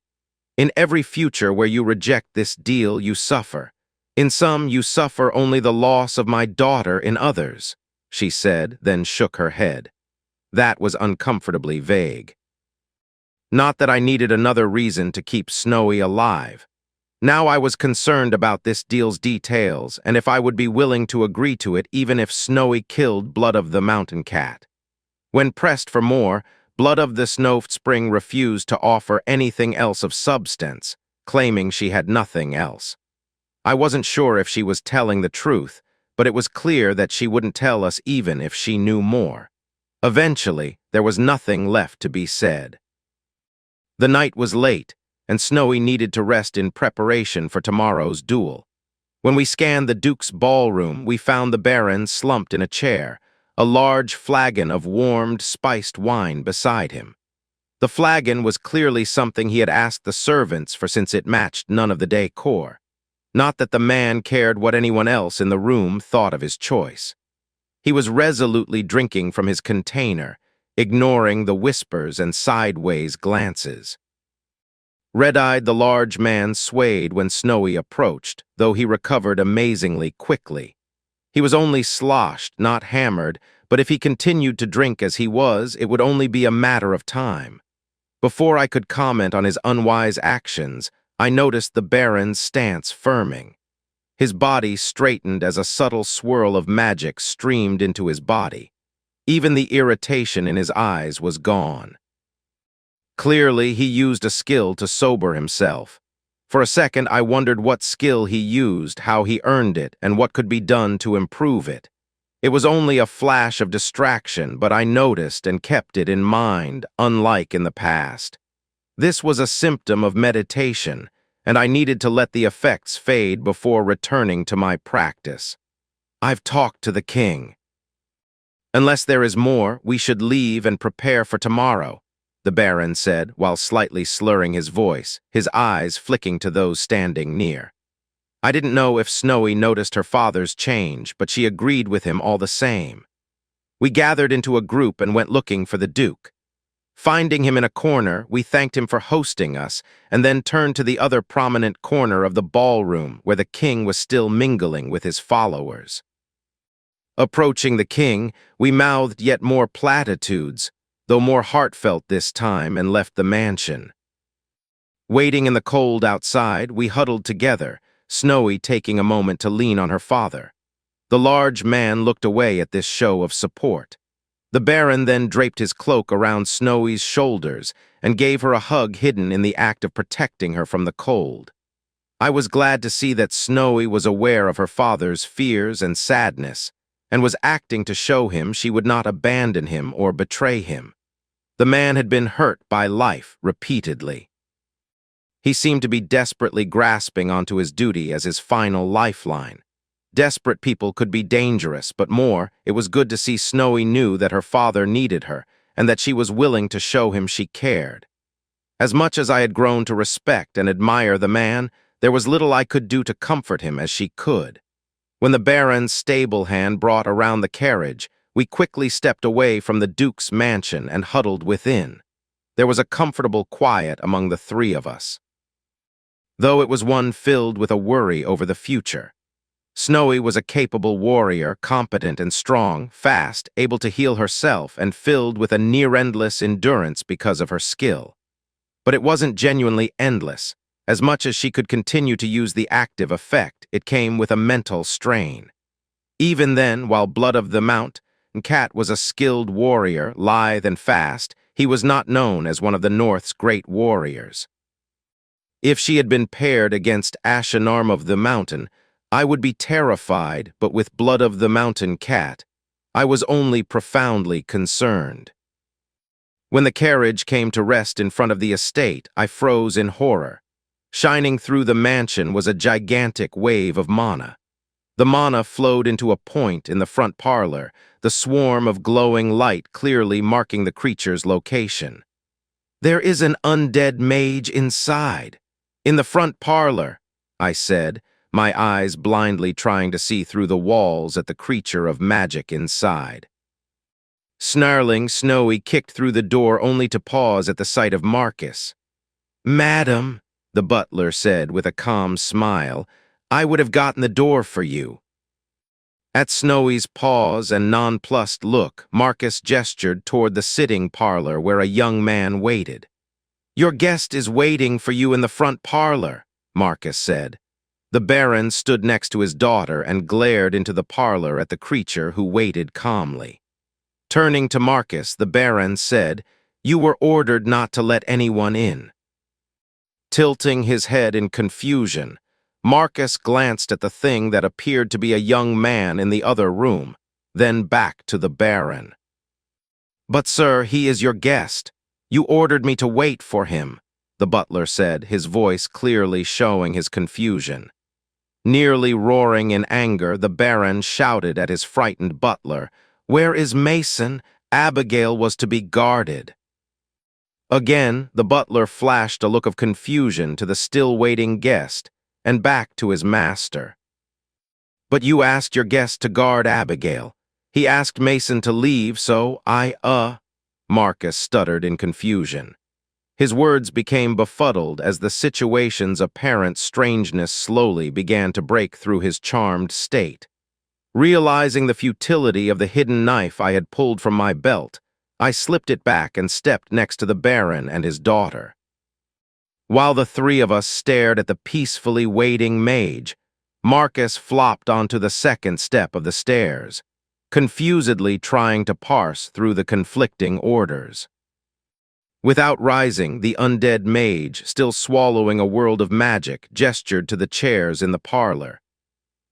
In every future where you reject this deal, you suffer. In some, you suffer only the loss of my daughter in others," she said, then shook her head. That was uncomfortably vague. Not that I needed another reason to keep Snowy alive. Now I was concerned about this deal's details, and if I would be willing to agree to it even if Snowy killed Blood of the Mountain Cat. When pressed for more, Blood of the Snow Spring refused to offer anything else of substance, claiming she had nothing else. I wasn't sure if she was telling the truth, but it was clear that she wouldn't tell us even if she knew more. Eventually, there was nothing left to be said. The night was late, and Snowy needed to rest in preparation for tomorrow's duel. When we scanned the Duke's ballroom, we found the Baron slumped in a chair, a large flagon of warmed, spiced wine beside him. The flagon was clearly something he had asked the servants for, since it matched none of the decor. Not that the man cared what anyone else in the room thought of his choice. He was resolutely drinking from his container, ignoring the whispers and sideways glances. Red-eyed, the large man swayed when Snowy approached, though he recovered amazingly quickly. He was only sloshed, not hammered, but if he continued to drink as he was, it would only be a matter of time. Before I could comment on his unwise actions, I noticed the Baron's stance firming. His body straightened as a subtle swirl of magic streamed into his body. Even the irritation in his eyes was gone. Clearly, he used a skill to sober himself. For a second, I wondered what skill he used, how he earned it, and what could be done to improve it. It was only a flash of distraction, but I noticed and kept it in mind, unlike in the past. This was a symptom of meditation, and I needed to let the effects fade before returning to my practice. I've talked to the king. Unless there is more, we should leave and prepare for tomorrow, the Baron said, while slightly slurring his voice, his eyes flicking to those standing near. I didn't know if Snowy noticed her father's change, but she agreed with him all the same. We gathered into a group and went looking for the Duke. Finding him in a corner, we thanked him for hosting us, and then turned to the other prominent corner of the ballroom where the king was still mingling with his followers. Approaching the king, we mouthed yet more platitudes, though more heartfelt this time, and left the mansion. Waiting in the cold outside, we huddled together, Snowy taking a moment to lean on her father. The large man looked away at this show of support. The Baron then draped his cloak around Snowy's shoulders and gave her a hug hidden in the act of protecting her from the cold. I was glad to see that Snowy was aware of her father's fears and sadness, and was acting to show him she would not abandon him or betray him. The man had been hurt by life repeatedly. He seemed to be desperately grasping onto his duty as his final lifeline. Desperate people could be dangerous, but more, it was good to see Snowy knew that her father needed her, and that she was willing to show him she cared. As much as I had grown to respect and admire the man, there was little I could do to comfort him as she could. When the Baron's stable hand brought around the carriage, we quickly stepped away from the Duke's mansion and huddled within. There was a comfortable quiet among the three of us, though it was one filled with a worry over the future. Snowy was a capable warrior, competent and strong, fast, able to heal herself, and filled with a near-endless endurance because of her skill. But it wasn't genuinely endless. As much as she could continue to use the active effect, it came with a mental strain. Even then, while Blood of the Mount Cat was a skilled warrior, lithe and fast, he was not known as one of the North's great warriors. If she had been paired against Ashenarm of the Mountain, I would be terrified, but with Blood of the Mountain Cat, I was only profoundly concerned. When the carriage came to rest in front of the estate, I froze in horror. Shining through the mansion was a gigantic wave of mana. The mana flowed into a point in the front parlor, the swarm of glowing light clearly marking the creature's location. "There is an undead mage inside. In the front parlor," I said, my eyes blindly trying to see through the walls at the creature of magic inside. Snarling, Snowy kicked through the door only to pause at the sight of Marcus. "Madam," the butler said with a calm smile, "I would have gotten the door for you." At Snowy's pause and nonplussed look, Marcus gestured toward the sitting parlor where a young man waited. "Your guest is waiting for you in the front parlor," Marcus said. The Baron stood next to his daughter and glared into the parlor at the creature who waited calmly. Turning to Marcus, the Baron said, "You were ordered not to let anyone in." Tilting his head in confusion, Marcus glanced at the thing that appeared to be a young man in the other room, then back to the Baron. "But sir, he is your guest. You ordered me to wait for him," the butler said, his voice clearly showing his confusion. Nearly roaring in anger, the Baron shouted at his frightened butler, "Where is Mason? Abigail was to be guarded." Again, the butler flashed a look of confusion to the still-waiting guest, and back to his master. "But you asked your guest to guard Abigail. He asked Mason to leave, so Marcus stuttered in confusion. His words became befuddled as the situation's apparent strangeness slowly began to break through his charmed state. Realizing the futility of the hidden knife I had pulled from my belt, I slipped it back and stepped next to the Baron and his daughter. While the three of us stared at the peacefully waiting Mage, Marcus flopped onto the second step of the stairs, confusedly trying to parse through the conflicting orders. Without rising, the undead Mage, still swallowing a world of magic, gestured to the chairs in the parlor.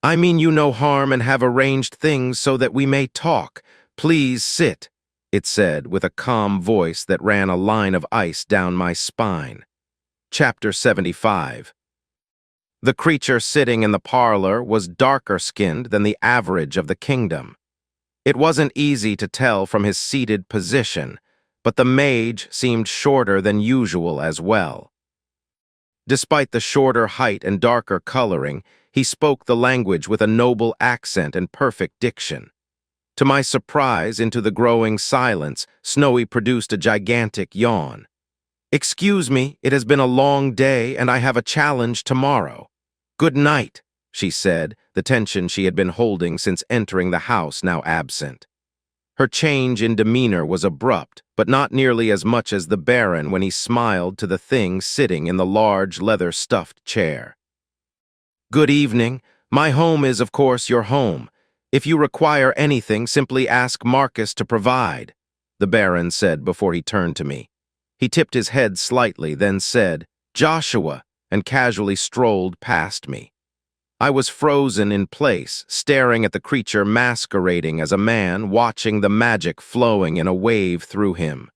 "I mean you no harm and have arranged things so that we may talk. Please sit," it said with a calm voice that ran a line of ice down my spine. Chapter 75. The creature sitting in the parlor was darker-skinned than the average of the kingdom. It wasn't easy to tell from his seated position, but the Mage seemed shorter than usual as well. Despite the shorter height and darker coloring, he spoke the language with a noble accent and perfect diction. To my surprise, into the growing silence, Snowy produced a gigantic yawn. "Excuse me, it has been a long day and I have a challenge tomorrow." "Good night," she said, the tension she had been holding since entering the house now absent. Her change in demeanor was abrupt, but not nearly as much as the Baron when he smiled to the thing sitting in the large leather-stuffed chair. "Good evening. My home is, of course, your home. If you require anything, simply ask Marcus to provide," the Baron said before he turned to me. He tipped his head slightly, then said, "Joshua," and casually strolled past me. I was frozen in place, staring at the creature masquerading as a man, watching the magic flowing in a wave through him.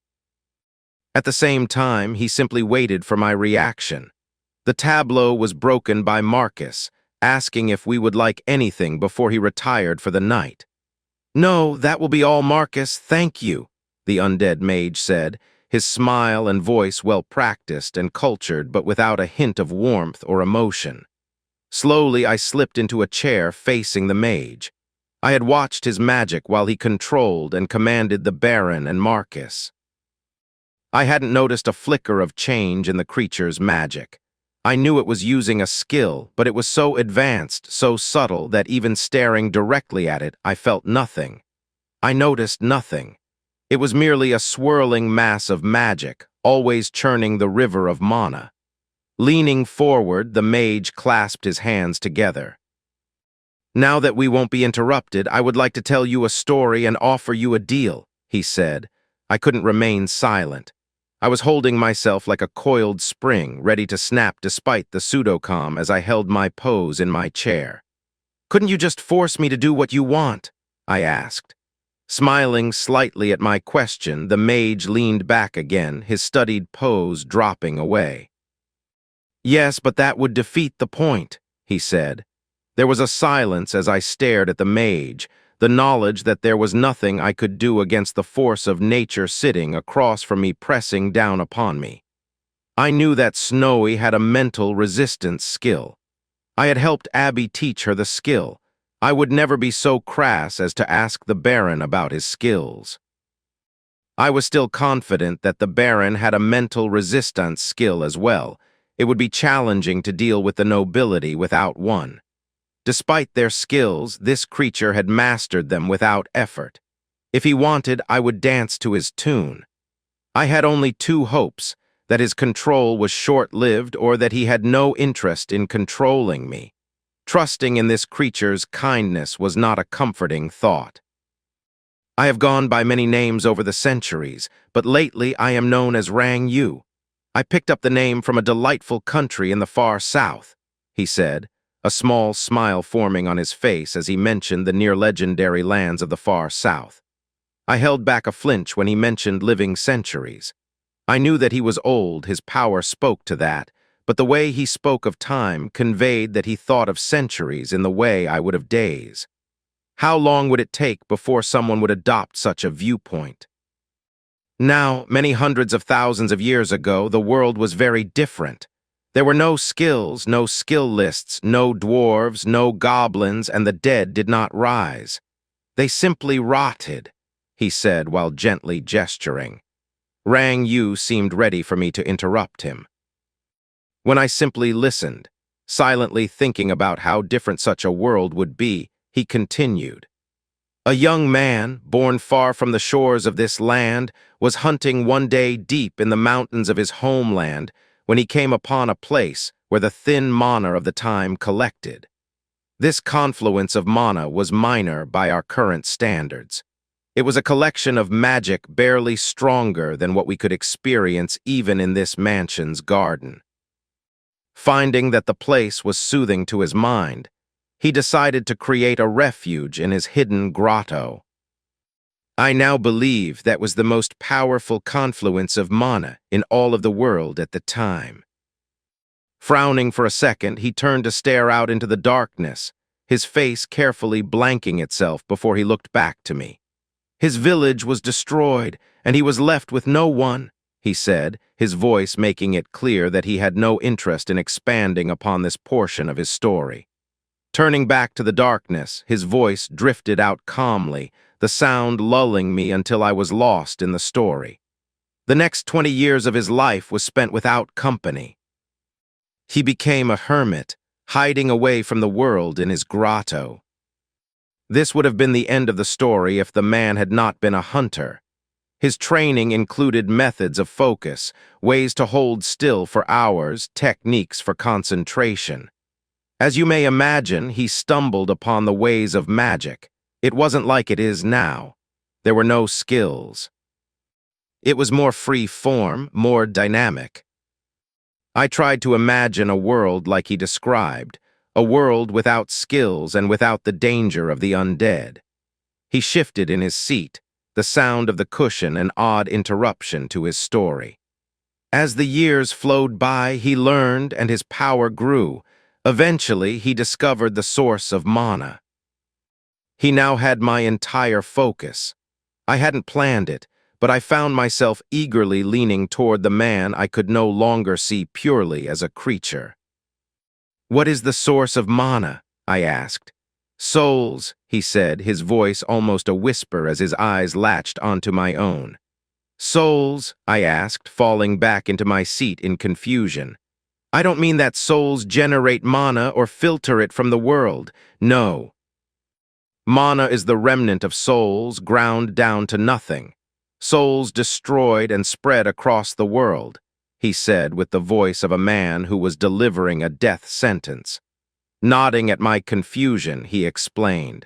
At the same time, he simply waited for my reaction. The tableau was broken by Marcus, asking if we would like anything before he retired for the night. "No, that will be all, Marcus, thank you," the undead Mage said, his smile and voice well practiced and cultured but without a hint of warmth or emotion. Slowly, I slipped into a chair facing the Mage. I had watched his magic while he controlled and commanded the Baron and Marcus. I hadn't noticed a flicker of change in the creature's magic. I knew it was using a skill, but it was so advanced, so subtle, that even staring directly at it, I felt nothing. I noticed nothing. It was merely a swirling mass of magic, always churning the river of mana. Leaning forward, the Mage clasped his hands together. "Now that we won't be interrupted, I would like to tell you a story and offer you a deal," he said. I couldn't remain silent. I was holding myself like a coiled spring, ready to snap despite the pseudocalm as I held my pose in my chair. "Couldn't you just force me to do what you want?" I asked. Smiling slightly at my question, the Mage leaned back again, his studied pose dropping away. "Yes, but that would defeat the point," he said. There was a silence as I stared at the Mage, the knowledge that there was nothing I could do against the force of nature sitting across from me, pressing down upon me. I knew that Snowy had a mental resistance skill. I had helped Abby teach her the skill. I would never be so crass as to ask the Baron about his skills. I was still confident that the Baron had a mental resistance skill as well. It would be challenging to deal with the nobility without one. Despite their skills, this creature had mastered them without effort. If he wanted, I would dance to his tune. I had only two hopes, that his control was short-lived or that he had no interest in controlling me. Trusting in this creature's kindness was not a comforting thought. "I have gone by many names over the centuries, but lately I am known as Rang Yu. I picked up the name from a delightful country in the far south," he said, a small smile forming on his face as he mentioned the near-legendary lands of the far south. I held back a flinch when he mentioned living centuries. I knew that he was old, his power spoke to that, but the way he spoke of time conveyed that he thought of centuries in the way I would of days. How long would it take before someone would adopt such a viewpoint? Now, many hundreds of thousands of years ago, the world was very different. There were no skills, no skill lists, no dwarves, no goblins, and the dead did not rise. They simply rotted, he said while gently gesturing. Rang Yu seemed ready for me to interrupt him. When I simply listened, silently thinking about how different such a world would be, he continued. A young man, born far from the shores of this land, was hunting one day deep in the mountains of his homeland when he came upon a place where the thin mana of the time collected. This confluence of mana was minor by our current standards. It was a collection of magic barely stronger than what we could experience even in this mansion's garden. Finding that the place was soothing to his mind, he decided to create a refuge in his hidden grotto. I now believe that was the most powerful confluence of mana in all of the world at the time. Frowning for a second, he turned to stare out into the darkness, his face carefully blanking itself before he looked back to me. His village was destroyed, and he was left with no one, he said, his voice making it clear that he had no interest in expanding upon this portion of his story. Turning back to the darkness, his voice drifted out calmly, the sound lulling me until I was lost in the story. The next 20 years of his life was spent without company. He became a hermit, hiding away from the world in his grotto. This would have been the end of the story if the man had not been a hunter. His training included methods of focus, ways to hold still for hours, techniques for concentration. As you may imagine, he stumbled upon the ways of magic. It wasn't like it is now. There were no skills. It was more free form, more dynamic. I tried to imagine a world like he described, a world without skills and without the danger of the undead. He shifted in his seat, the sound of the cushion an odd interruption to his story. As the years flowed by, he learned and his power grew. Eventually, he discovered the source of mana. He now had my entire focus. I hadn't planned it, but I found myself eagerly leaning toward the man I could no longer see purely as a creature. "What is the source of mana?" I asked. "Souls," he said, his voice almost a whisper as his eyes latched onto my own. "Souls?" I asked, falling back into my seat in confusion. "I don't mean that souls generate mana or filter it from the world. No. Mana is the remnant of souls ground down to nothing. Souls destroyed and spread across the world," he said with the voice of a man who was delivering a death sentence. Nodding at my confusion, he explained.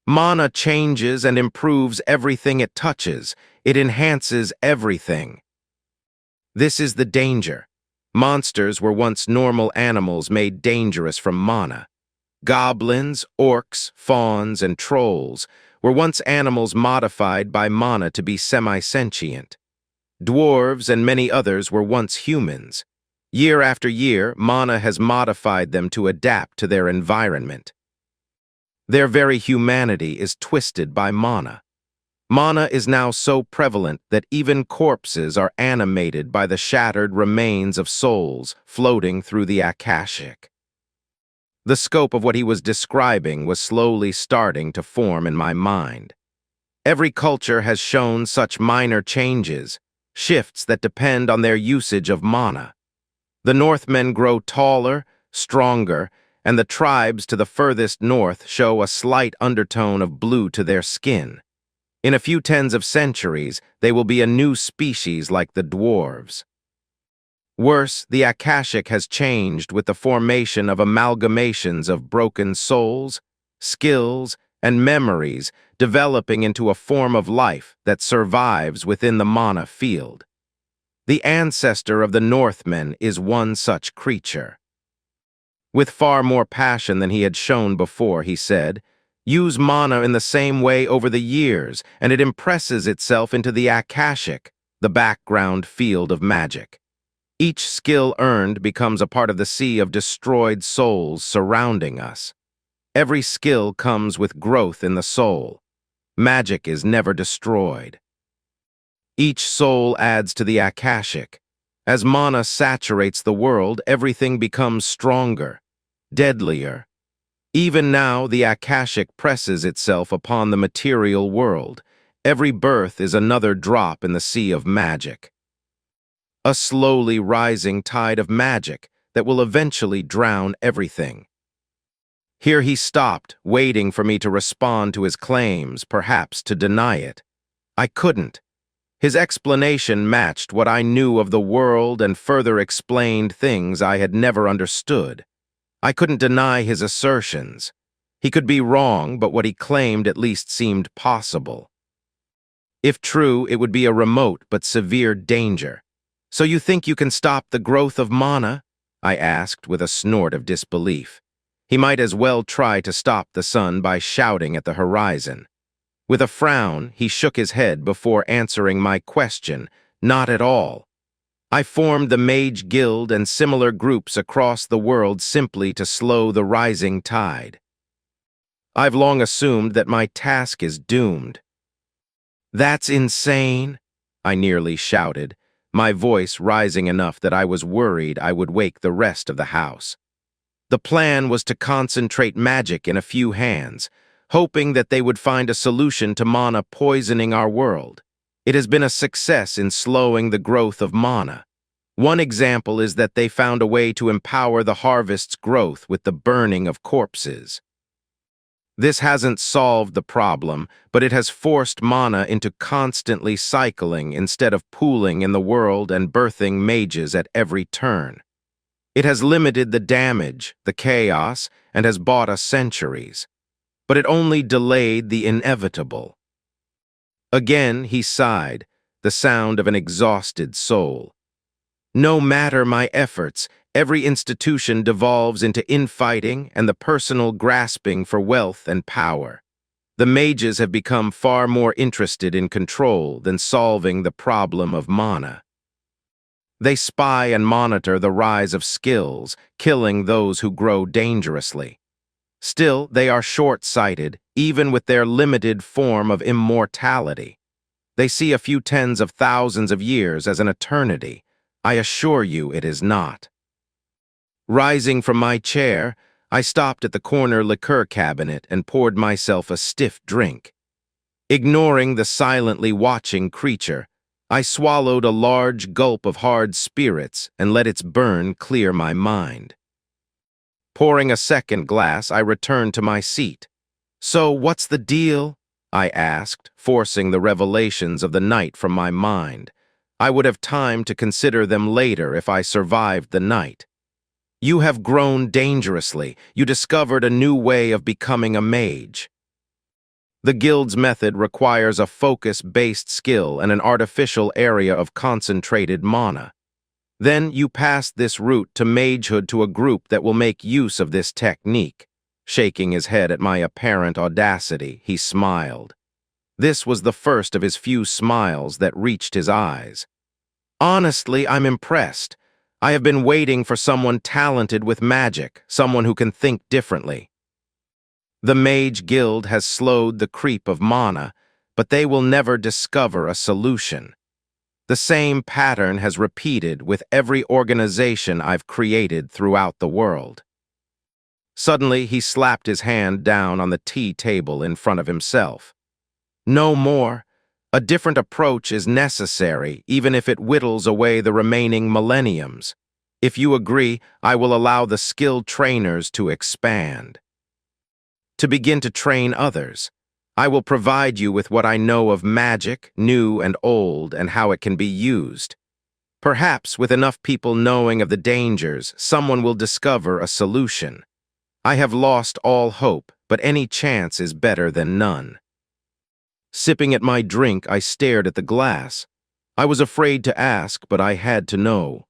"Mana changes and improves everything it touches. It enhances everything. This is the danger. Monsters were once normal animals made dangerous from mana. Goblins, orcs, fauns, and trolls were once animals modified by mana to be semi-sentient. Dwarves and many others were once humans. Year after year, mana has modified them to adapt to their environment. Their very humanity is twisted by mana. Mana is now so prevalent that even corpses are animated by the shattered remains of souls floating through the Akashic." The scope of what he was describing was slowly starting to form in my mind. Every culture has shown such minor changes, shifts that depend on their usage of mana. The Northmen grow taller, stronger, and the tribes to the furthest north show a slight undertone of blue to their skin. In a few tens of centuries, they will be a new species like the dwarves. Worse, the Akashic has changed with the formation of amalgamations of broken souls, skills, and memories developing into a form of life that survives within the mana field. The ancestor of the Northmen is one such creature. With far more passion than he had shown before, he said, "Use mana in the same way over the years, and it impresses itself into the Akashic, the background field of magic. Each skill earned becomes a part of the sea of destroyed souls surrounding us. Every skill comes with growth in the soul. Magic is never destroyed. Each soul adds to the Akashic. As mana saturates the world, everything becomes stronger, deadlier. Even now, the Akashic presses itself upon the material world. Every birth is another drop in the sea of magic. A slowly rising tide of magic that will eventually drown everything." Here he stopped, waiting for me to respond to his claims, perhaps to deny it. I couldn't. His explanation matched what I knew of the world and further explained things I had never understood. I couldn't deny his assertions. He could be wrong, but what he claimed at least seemed possible. If true, it would be a remote but severe danger. So you think you can stop the growth of mana? I asked with a snort of disbelief. He might as well try to stop the sun by shouting at the horizon. With a frown, he shook his head before answering my question. Not at all. I formed the Mage Guild and similar groups across the world simply to slow the rising tide. I've long assumed that my task is doomed. That's insane, I nearly shouted, my voice rising enough that I was worried I would wake the rest of the house. The plan was to concentrate magic in a few hands, hoping that they would find a solution to mana poisoning our world. It has been a success in slowing the growth of mana. One example is that they found a way to empower the harvest's growth with the burning of corpses. This hasn't solved the problem, but it has forced mana into constantly cycling instead of pooling in the world and birthing mages at every turn. It has limited the damage, the chaos, and has bought us centuries. But it only delayed the inevitable. Again he sighed, the sound of an exhausted soul. No matter my efforts, every institution devolves into infighting and the personal grasping for wealth and power. The mages have become far more interested in control than solving the problem of mana. They spy and monitor the rise of skills, killing those who grow dangerously. Still, they are short-sighted, even with their limited form of immortality. They see a few tens of thousands of years as an eternity. I assure you it is not. Rising from my chair, I stopped at the corner liqueur cabinet and poured myself a stiff drink. Ignoring the silently watching creature, I swallowed a large gulp of hard spirits and let its burn clear my mind. Pouring a second glass, I returned to my seat. So, what's the deal? I asked, forcing the revelations of the night from my mind. I would have time to consider them later if I survived the night. You have grown dangerously. You discovered a new way of becoming a mage. The guild's method requires a focus-based skill and an artificial area of concentrated mana. Then you pass this route to magehood to a group that will make use of this technique. Shaking his head at my apparent audacity, he smiled. This was the first of his few smiles that reached his eyes. Honestly, I'm impressed. I have been waiting for someone talented with magic, someone who can think differently. The Mage Guild has slowed the creep of mana, but they will never discover a solution. The same pattern has repeated with every organization I've created throughout the world. Suddenly, he slapped his hand down on the tea table in front of himself. No more. A different approach is necessary, even if it whittles away the remaining millenniums. If you agree, I will allow the skilled trainers to expand. To begin to train others, I will provide you with what I know of magic, new and old, and how it can be used. Perhaps with enough people knowing of the dangers, someone will discover a solution. I have lost all hope, but any chance is better than none. Sipping at my drink, I stared at the glass. I was afraid to ask, but I had to know.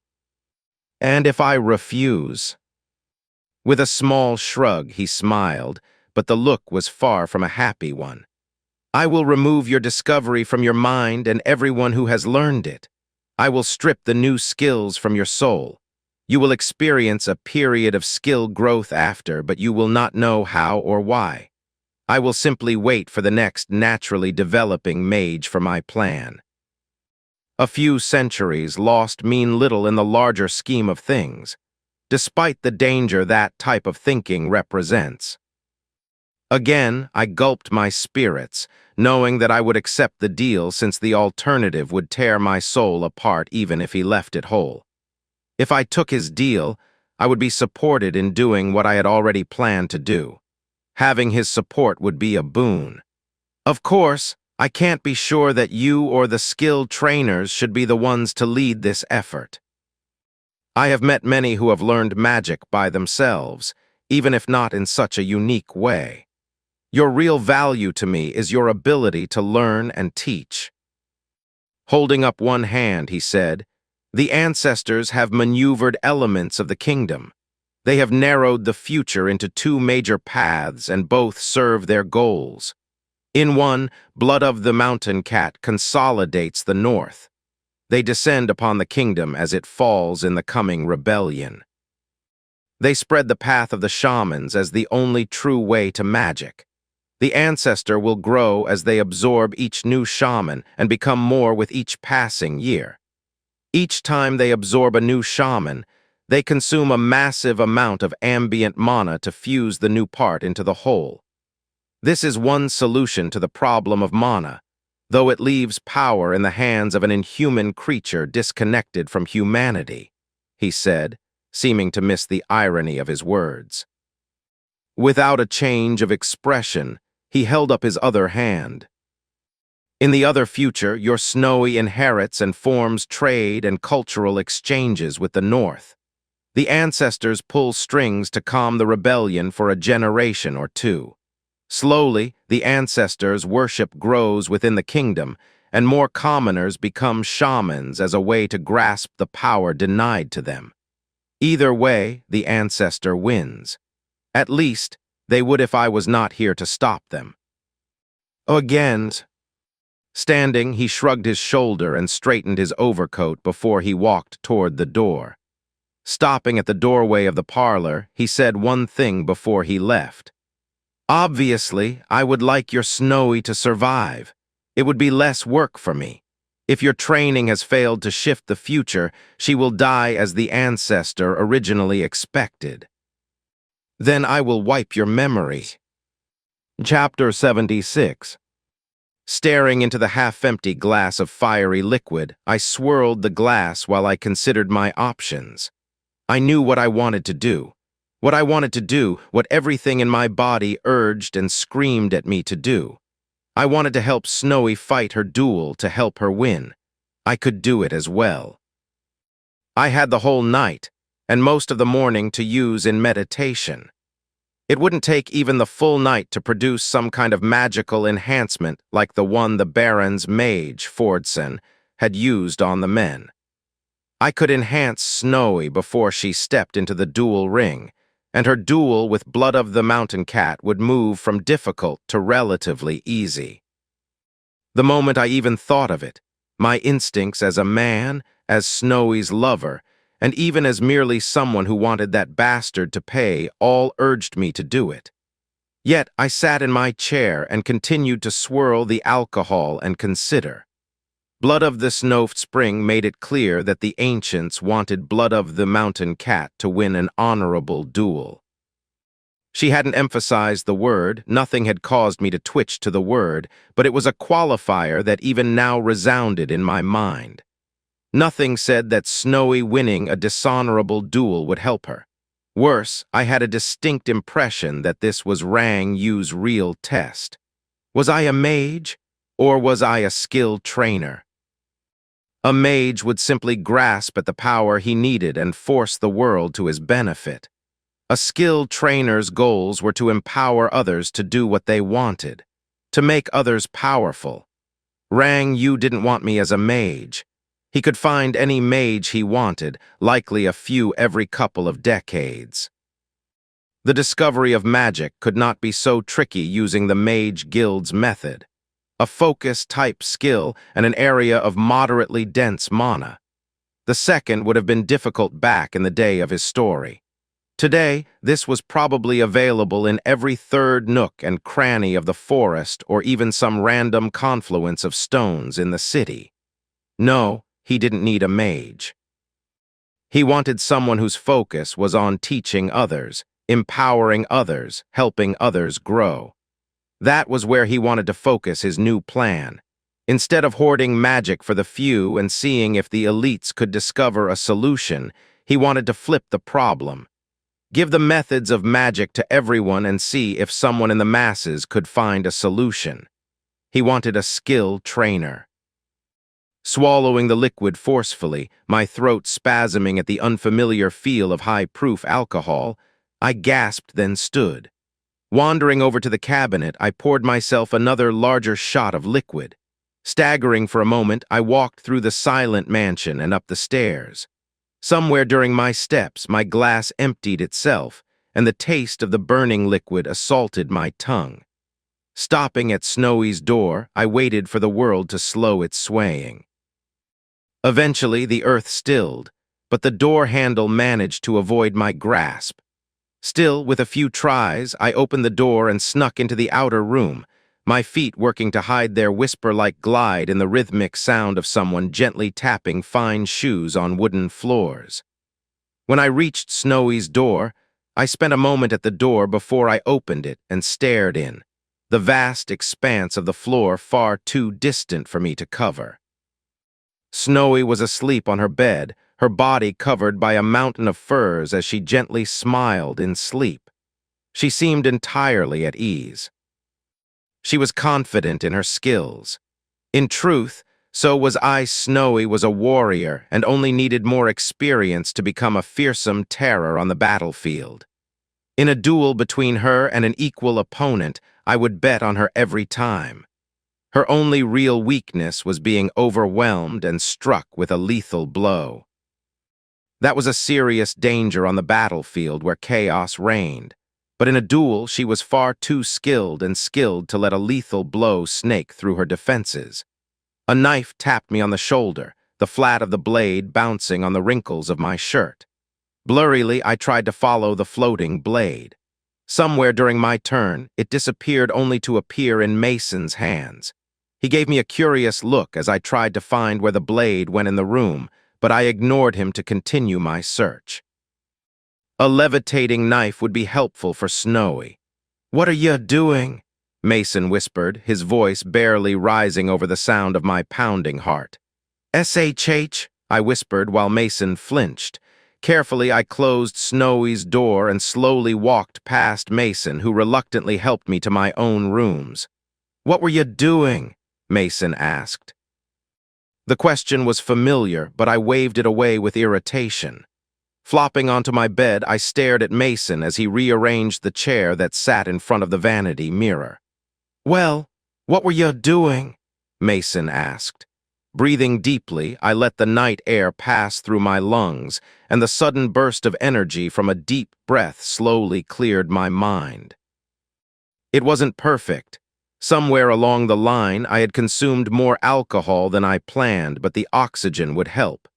And if I refuse? With a small shrug, he smiled, but the look was far from a happy one. I will remove your discovery from your mind and everyone who has learned it. I will strip the new skills from your soul. You will experience a period of skill growth after, but you will not know how or why. I will simply wait for the next naturally developing mage for my plan. A few centuries lost mean little in the larger scheme of things, despite the danger that type of thinking represents. Again, I gulped my spirits, knowing that I would accept the deal since the alternative would tear my soul apart even if he left it whole. If I took his deal, I would be supported in doing what I had already planned to do. Having his support would be a boon. Of course, I can't be sure that you or the skilled trainers should be the ones to lead this effort. I have met many who have learned magic by themselves, even if not in such a unique way. Your real value to me is your ability to learn and teach. Holding up one hand, he said, the ancestors have maneuvered elements of the kingdom. They have narrowed the future into two major paths, and both serve their goals. In one, Blood of the Mountain Cat consolidates the north. They descend upon the kingdom as it falls in the coming rebellion. They spread the path of the shamans as the only true way to magic. The ancestor will grow as they absorb each new shaman and become more with each passing year. Each time they absorb a new shaman, they consume a massive amount of ambient mana to fuse the new part into the whole. This is one solution to the problem of mana, though it leaves power in the hands of an inhuman creature disconnected from humanity, he said, seeming to miss the irony of his words. Without a change of expression, he held up his other hand. In the other future, your Snowy inherits and forms trade and cultural exchanges with the North. The ancestors pull strings to calm the rebellion for a generation or two. Slowly, the ancestors' worship grows within the kingdom, and more commoners become shamans as a way to grasp the power denied to them. Either way, the ancestor wins. At least, they would if I was not here to stop them. Again. Standing, he shrugged his shoulder and straightened his overcoat before he walked toward the door. Stopping at the doorway of the parlor, he said one thing before he left. Obviously, I would like your Snowy to survive. It would be less work for me. If your training has failed to shift the future, she will die as the ancestor originally expected. Then I will wipe your memory. Chapter 76. Staring into the half-empty glass of fiery liquid, I swirled the glass while I considered my options. I knew what I wanted to do. What I wanted to do, what everything in my body urged and screamed at me to do. I wanted to help Snowy fight her duel to help her win. I could do it as well. I had the whole night, and most of the morning to use in meditation. It wouldn't take even the full night to produce some kind of magical enhancement like the one the Baron's Mage, Fordson, had used on the men. I could enhance Snowy before she stepped into the duel ring, and her duel with Blood of the Mountain Cat would move from difficult to relatively easy. The moment I even thought of it, my instincts as a man, as Snowy's lover, and even as merely someone who wanted that bastard to pay, all urged me to do it. Yet I sat in my chair and continued to swirl the alcohol and consider. Blood of the Snowft Spring made it clear that the ancients wanted Blood of the Mountain Cat to win an honorable duel. She hadn't emphasized the word, nothing had caused me to twitch to the word, but it was a qualifier that even now resounded in my mind. Nothing said that Snowy winning a dishonorable duel would help her. Worse, I had a distinct impression that this was Rang Yu's real test. Was I a mage, or was I a skilled trainer? A mage would simply grasp at the power he needed and force the world to his benefit. A skilled trainer's goals were to empower others to do what they wanted, to make others powerful. Rang Yu didn't want me as a mage. He could find any mage he wanted, likely a few every couple of decades. The discovery of magic could not be so tricky using the Mage Guild's method. A focus-type skill and an area of moderately dense mana. The second would have been difficult back in the day of his story. Today, this was probably available in every third nook and cranny of the forest or even some random confluence of stones in the city. No, he didn't need a mage. He wanted someone whose focus was on teaching others, empowering others, helping others grow. That was where he wanted to focus his new plan. Instead of hoarding magic for the few and seeing if the elites could discover a solution, he wanted to flip the problem. Give the methods of magic to everyone and see if someone in the masses could find a solution. He wanted a skilled trainer. Swallowing the liquid forcefully, my throat spasming at the unfamiliar feel of high-proof alcohol, I gasped, then stood. Wandering over to the cabinet, I poured myself another larger shot of liquid. Staggering for a moment, I walked through the silent mansion and up the stairs. Somewhere during my steps, my glass emptied itself, and the taste of the burning liquid assaulted my tongue. Stopping at Snowy's door, I waited for the world to slow its swaying. Eventually, the earth stilled, but the door handle managed to avoid my grasp. Still, with a few tries, I opened the door and snuck into the outer room, my feet working to hide their whisper-like glide in the rhythmic sound of someone gently tapping fine shoes on wooden floors. When I reached Snowy's door, I spent a moment at the door before I opened it and stared in, the vast expanse of the floor far too distant for me to cover. Snowy was asleep on her bed, her body covered by a mountain of furs as she gently smiled in sleep. She seemed entirely at ease. She was confident in her skills. In truth, so was I. Snowy was a warrior and only needed more experience to become a fearsome terror on the battlefield. In a duel between her and an equal opponent, I would bet on her every time. Her only real weakness was being overwhelmed and struck with a lethal blow. That was a serious danger on the battlefield where chaos reigned. But in a duel, she was far too skilled to let a lethal blow snake through her defenses. A knife tapped me on the shoulder, the flat of the blade bouncing on the wrinkles of my shirt. Blurrily, I tried to follow the floating blade. Somewhere during my turn, it disappeared only to appear in Mason's hands. He gave me a curious look as I tried to find where the blade went in the room, but I ignored him to continue my search. A levitating knife would be helpful for Snowy. "What are you doing?" Mason whispered, his voice barely rising over the sound of my pounding heart. "SHH," I whispered while Mason flinched. Carefully, I closed Snowy's door and slowly walked past Mason, who reluctantly helped me to my own rooms. "What were you doing?" Mason asked. The question was familiar, but I waved it away with irritation. Flopping onto my bed, I stared at Mason as he rearranged the chair that sat in front of the vanity mirror. "Well, what were you doing?" Mason asked. Breathing deeply, I let the night air pass through my lungs, and the sudden burst of energy from a deep breath slowly cleared my mind. It wasn't perfect. Somewhere along the line, I had consumed more alcohol than I planned, but the oxygen would help.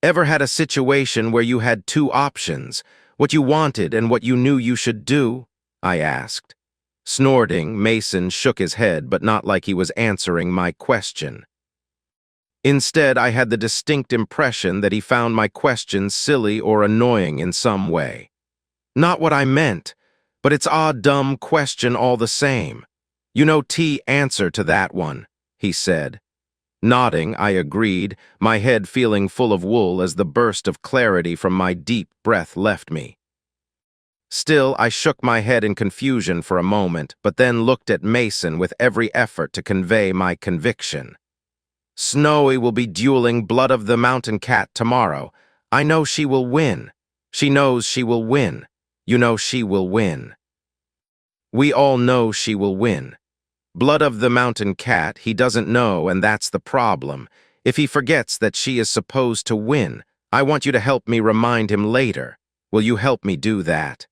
Ever had a situation where you had two options, what you wanted and what you knew you should do? I asked. Snorting, Mason shook his head, but not like he was answering my question. Instead, I had the distinct impression that he found my question silly or annoying in some way. Not what I meant, but it's a dumb question all the same. You know answer to that one, he said. Nodding, I agreed, my head feeling full of wool as the burst of clarity from my deep breath left me. Still, I shook my head in confusion for a moment, but then looked at Mason with every effort to convey my conviction. Snowy will be dueling Blood of the Mountain Cat tomorrow. I know she will win. She knows she will win. You know she will win. We all know she will win. Blood of the Mountain Cat, he doesn't know, and that's the problem. If he forgets that she is supposed to win, I want you to help me remind him later. Will you help me do that?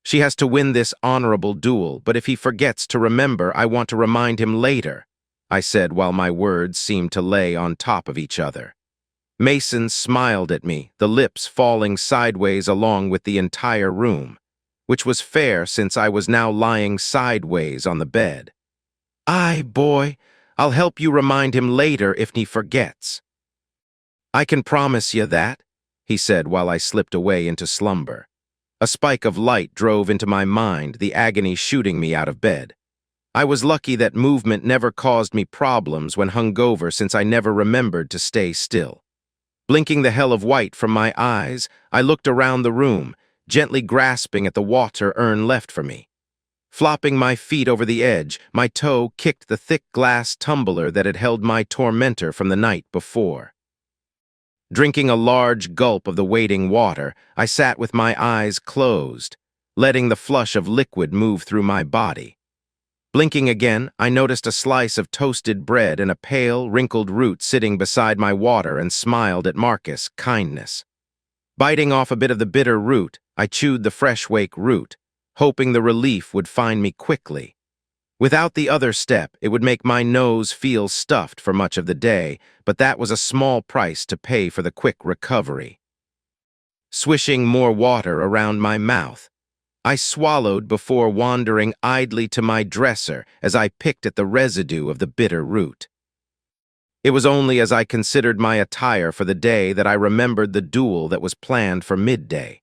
She has to win this honorable duel, but if he forgets to remember, I want to remind him later, I said while my words seemed to lay on top of each other. Mason smiled at me, the lips falling sideways along with the entire room, which was fair since I was now lying sideways on the bed. Aye, boy, I'll help you remind him later if he forgets. I can promise you that, he said while I slipped away into slumber. A spike of light drove into my mind, the agony shooting me out of bed. I was lucky that movement never caused me problems when hungover since I never remembered to stay still. Blinking the hell of white from my eyes, I looked around the room, gently grasping at the water urn left for me. Flopping my feet over the edge, my toe kicked the thick glass tumbler that had held my tormentor from the night before. Drinking a large gulp of the waiting water, I sat with my eyes closed, letting the flush of liquid move through my body. Blinking again, I noticed a slice of toasted bread and a pale, wrinkled root sitting beside my water and smiled at Marcus, kindness. Biting off a bit of the bitter root, I chewed the fresh wake root, hoping the relief would find me quickly. Without the other step, it would make my nose feel stuffed for much of the day, but that was a small price to pay for the quick recovery. Swishing more water around my mouth, I swallowed before wandering idly to my dresser as I picked at the residue of the bitter root. It was only as I considered my attire for the day that I remembered the duel that was planned for midday.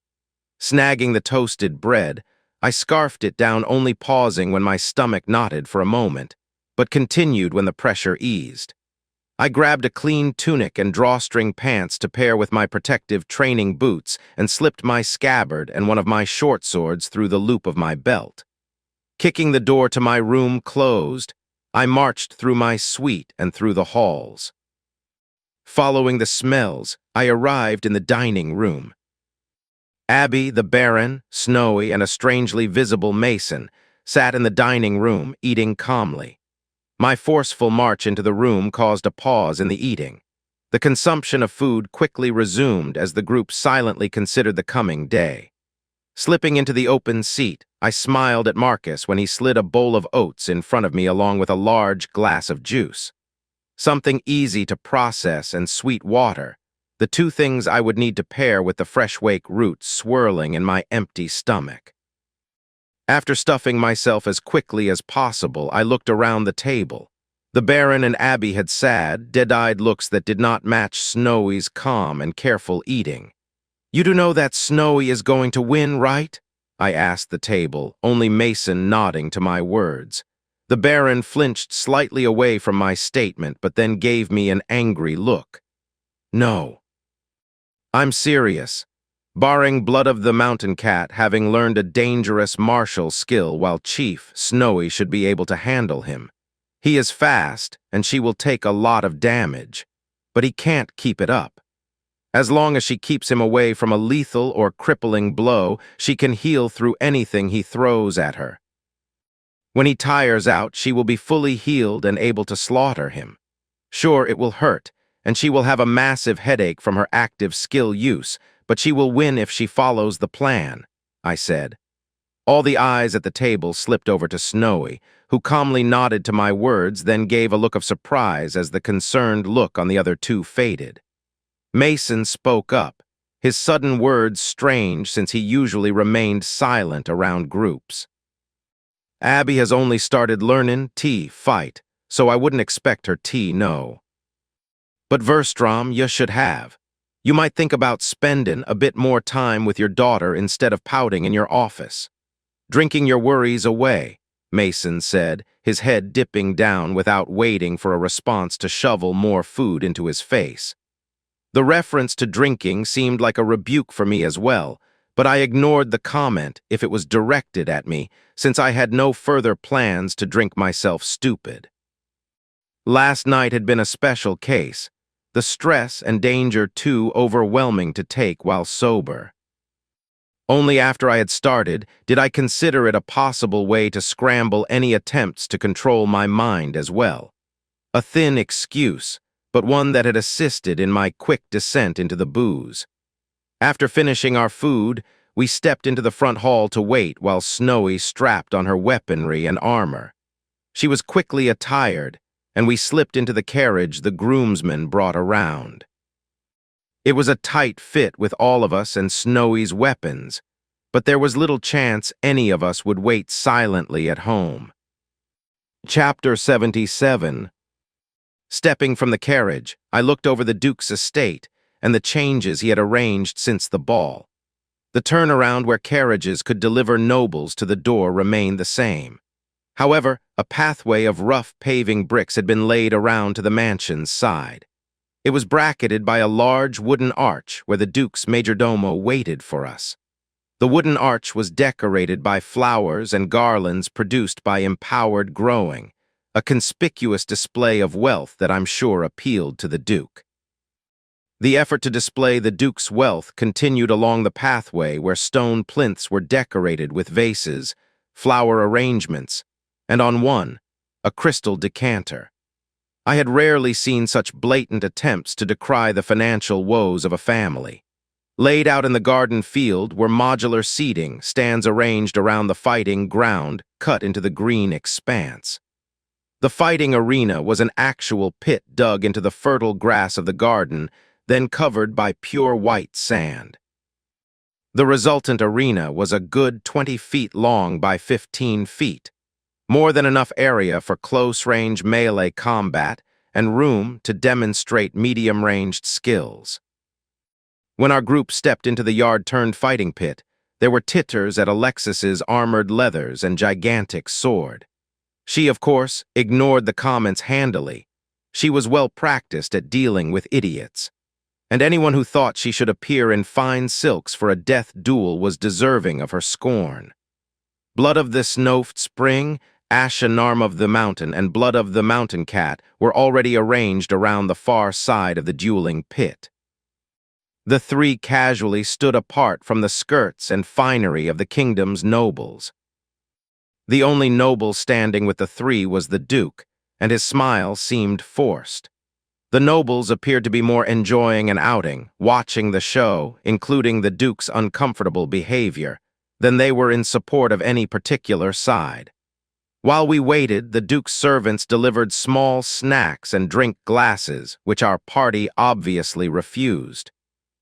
Snagging the toasted bread, I scarfed it down, only pausing when my stomach knotted for a moment, but continued when the pressure eased. I grabbed a clean tunic and drawstring pants to pair with my protective training boots and slipped my scabbard and one of my short swords through the loop of my belt. Kicking the door to my room closed, I marched through my suite and through the halls. Following the smells, I arrived in the dining room. Abby, the Baron, Snowy, and a strangely visible Mason sat in the dining room, eating calmly. My forceful march into the room caused a pause in the eating. The consumption of food quickly resumed as the group silently considered the coming day. Slipping into the open seat, I smiled at Marcus when he slid a bowl of oats in front of me along with a large glass of juice. Something easy to process and sweet water, the two things I would need to pair with the fresh wake root swirling in my empty stomach. After stuffing myself as quickly as possible, I looked around the table. The Baron and Abby had sad, dead-eyed looks that did not match Snowy's calm and careful eating. "You do know that Snowy is going to win, right?" I asked the table, only Mason nodding to my words. The Baron flinched slightly away from my statement, but then gave me an angry look. "No. I'm serious. Barring Blood of the Mountain Cat having learned a dangerous martial skill while Chief, Snowy should be able to handle him. He is fast, and she will take a lot of damage, but he can't keep it up. As long as she keeps him away from a lethal or crippling blow, she can heal through anything he throws at her. When he tires out, she will be fully healed and able to slaughter him. Sure, it will hurt, and she will have a massive headache from her active skill use, but she will win if she follows the plan," I said. All the eyes at the table slipped over to Snowy, who calmly nodded to my words, then gave a look of surprise as the concerned look on the other two faded. Mason spoke up, his sudden words strange since he usually remained silent around groups. "Abby has only started learning fight, so I wouldn't expect her know. But Verstrom, you should have. You might think about spending a bit more time with your daughter instead of pouting in your office. Drinking your worries away," Mason said, his head dipping down without waiting for a response to shovel more food into his face. The reference to drinking seemed like a rebuke for me as well, but I ignored the comment if it was directed at me, since I had no further plans to drink myself stupid. Last night had been a special case, the stress and danger too overwhelming to take while sober. Only after I had started did I consider it a possible way to scramble any attempts to control my mind as well. A thin excuse, but one that had assisted in my quick descent into the booze. After finishing our food, we stepped into the front hall to wait while Snowy strapped on her weaponry and armor. She was quickly attired, and we slipped into the carriage the groomsmen brought around. It was a tight fit with all of us and Snowy's weapons, but there was little chance any of us would wait silently at home. Chapter 77. Stepping from the carriage, I looked over the Duke's estate and the changes he had arranged since the ball. The turnaround where carriages could deliver nobles to the door remained the same. However, a pathway of rough paving bricks had been laid around to the mansion's side. It was bracketed by a large wooden arch where the Duke's majordomo waited for us. The wooden arch was decorated by flowers and garlands produced by empowered growing, a conspicuous display of wealth that I'm sure appealed to the Duke. The effort to display the Duke's wealth continued along the pathway where stone plinths were decorated with vases, flower arrangements, and on one, a crystal decanter. I had rarely seen such blatant attempts to decry the financial woes of a family. Laid out in the garden field were modular seating, stands arranged around the fighting ground cut into the green expanse. The fighting arena was an actual pit dug into the fertile grass of the garden, then covered by pure white sand. The resultant arena was a good 20 feet long by 15 feet, more than enough area for close-range melee combat and room to demonstrate medium-ranged skills. When our group stepped into the yard-turned-fighting pit, there were titters at Alexis's armored leathers and gigantic sword. She, of course, ignored the comments handily. She was well practiced at dealing with idiots, and anyone who thought she should appear in fine silks for a death duel was deserving of her scorn. Blood of the Snowft Spring, Ashenarm of the Mountain, and Blood of the Mountain Cat were already arranged around the far side of the dueling pit. The three casually stood apart from the skirts and finery of the kingdom's nobles. The only noble standing with the three was the Duke, and his smile seemed forced. The nobles appeared to be more enjoying an outing, watching the show, including the Duke's uncomfortable behavior, than they were in support of any particular side. While we waited, the Duke's servants delivered small snacks and drink glasses, which our party obviously refused.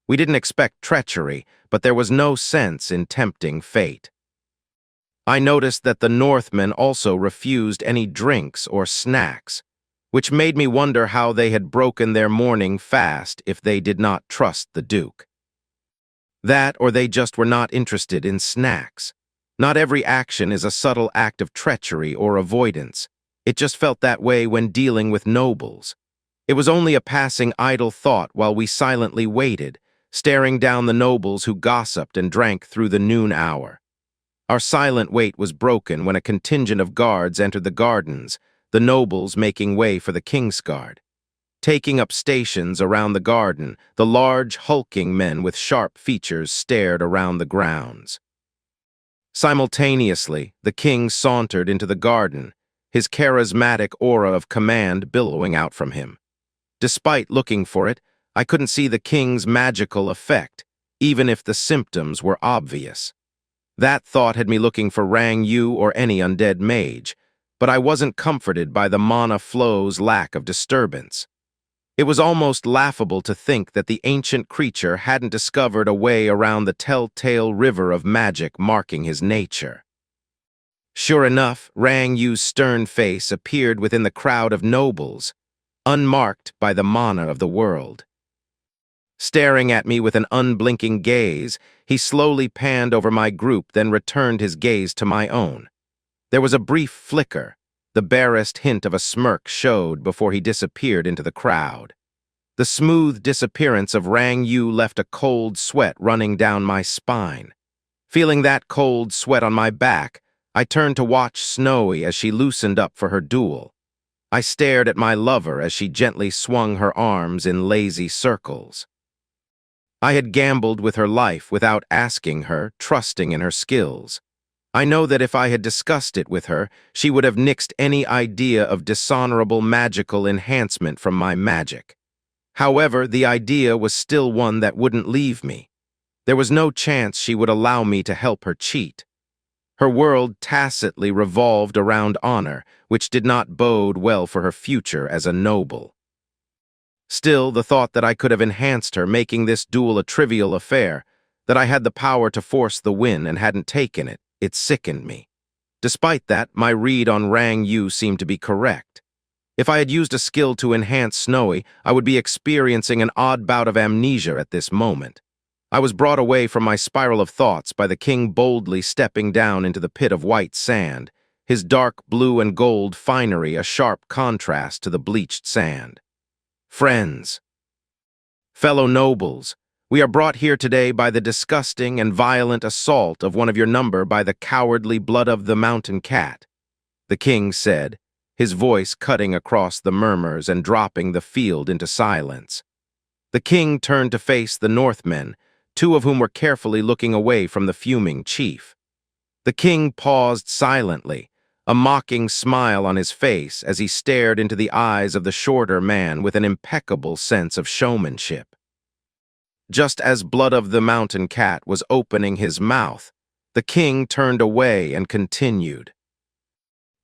We didn't expect treachery, but there was no sense in tempting fate. I noticed that the Northmen also refused any drinks or snacks, which made me wonder how they had broken their morning fast if they did not trust the Duke. That, or they just were not interested in snacks. Not every action is a subtle act of treachery or avoidance. It just felt that way when dealing with nobles. It was only a passing idle thought while we silently waited, staring down the nobles who gossiped and drank through the noon hour. Our silent wait was broken when a contingent of guards entered the gardens, the nobles making way for the Kingsguard. Taking up stations around the garden, the large, hulking men with sharp features stared around the grounds. Simultaneously, the king sauntered into the garden, his charismatic aura of command billowing out from him. Despite looking for it, I couldn't see the king's magical effect, even if the symptoms were obvious. That thought had me looking for Rang Yu or any undead mage, but I wasn't comforted by the mana flow's lack of disturbance. It was almost laughable to think that the ancient creature hadn't discovered a way around the telltale river of magic marking his nature. Sure enough, Rang Yu's stern face appeared within the crowd of nobles, unmarked by the mana of the world. Staring at me with an unblinking gaze, he slowly panned over my group, then returned his gaze to my own. There was a brief flicker. The barest hint of a smirk showed before he disappeared into the crowd. The smooth disappearance of Rang Yu left a cold sweat running down my spine. Feeling that cold sweat on my back, I turned to watch Snowy as she loosened up for her duel. I stared at my lover as she gently swung her arms in lazy circles. I had gambled with her life without asking her, trusting in her skills. I know that if I had discussed it with her, she would have nixed any idea of dishonorable magical enhancement from my magic. However, the idea was still one that wouldn't leave me. There was no chance she would allow me to help her cheat. Her world tacitly revolved around honor, which did not bode well for her future as a noble. Still, the thought that I could have enhanced her, making this duel a trivial affair, that I had the power to force the win and hadn't taken it, it sickened me. Despite that, my read on Rang Yu seemed to be correct. If I had used a skill to enhance Snowy, I would be experiencing an odd bout of amnesia at this moment. I was brought away from my spiral of thoughts by the king boldly stepping down into the pit of white sand, his dark blue and gold finery a sharp contrast to the bleached sand. Friends, fellow nobles, We are brought here today by the disgusting and violent assault of one of your number by the cowardly blood of the mountain cat," the king said, his voice cutting across the murmurs and dropping the field into silence. The king turned to face the Northmen, two of whom were carefully looking away from the fuming chief. The king paused silently, a mocking smile on his face as he stared into the eyes of the shorter man with an impeccable sense of showmanship. Just as Blood of the Mountain Cat was opening his mouth, the king turned away and continued.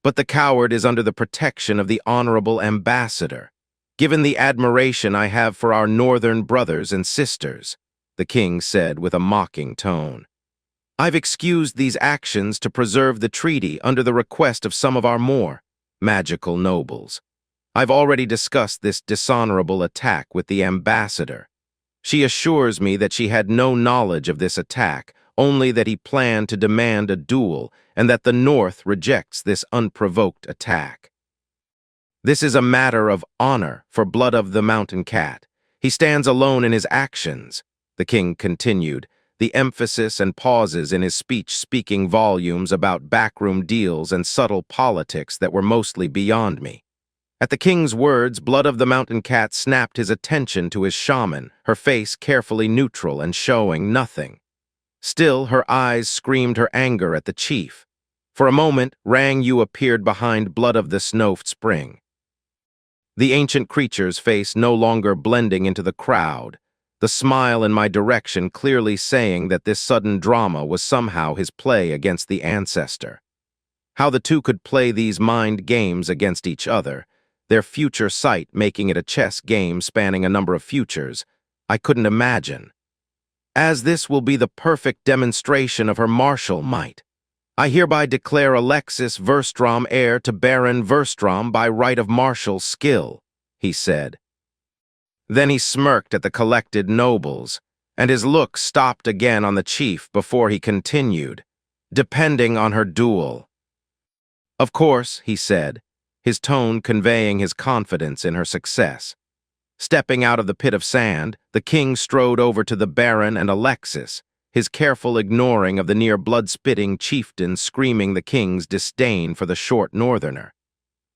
"But the coward is under the protection of the honorable ambassador. Given the admiration I have for our northern brothers and sisters," the king said with a mocking tone, "I've excused these actions to preserve the treaty under the request of some of our more magical nobles. I've already discussed this dishonorable attack with the ambassador. She assures me that she had no knowledge of this attack, only that he planned to demand a duel, and that the North rejects this unprovoked attack. This is a matter of honor for Blood of the Mountain Cat. He stands alone in his actions," the king continued, the emphasis and pauses in his speech speaking volumes about backroom deals and subtle politics that were mostly beyond me. At the king's words, Blood of the Mountain Cat snapped his attention to his shaman, her face carefully neutral and showing nothing. Still, her eyes screamed her anger at the chief. For a moment, Rang Yu appeared behind Blood of the Snow Spring. The ancient creature's face no longer blending into the crowd, the smile in my direction clearly saying that this sudden drama was somehow his play against the ancestor. How the two could play these mind games against each other, their future sight making it a chess game spanning a number of futures, I couldn't imagine. As this will be the perfect demonstration of her martial might, I hereby declare Alexis Verstrom heir to Baron Verstrom by right of martial skill," he said. Then he smirked at the collected nobles, and his look stopped again on the chief before he continued, "depending on her duel." "Of course," he said, his tone conveying his confidence in her success. Stepping out of the pit of sand, the king strode over to the Baron and Alexis, his careful ignoring of the near blood-spitting chieftain screaming the king's disdain for the short northerner.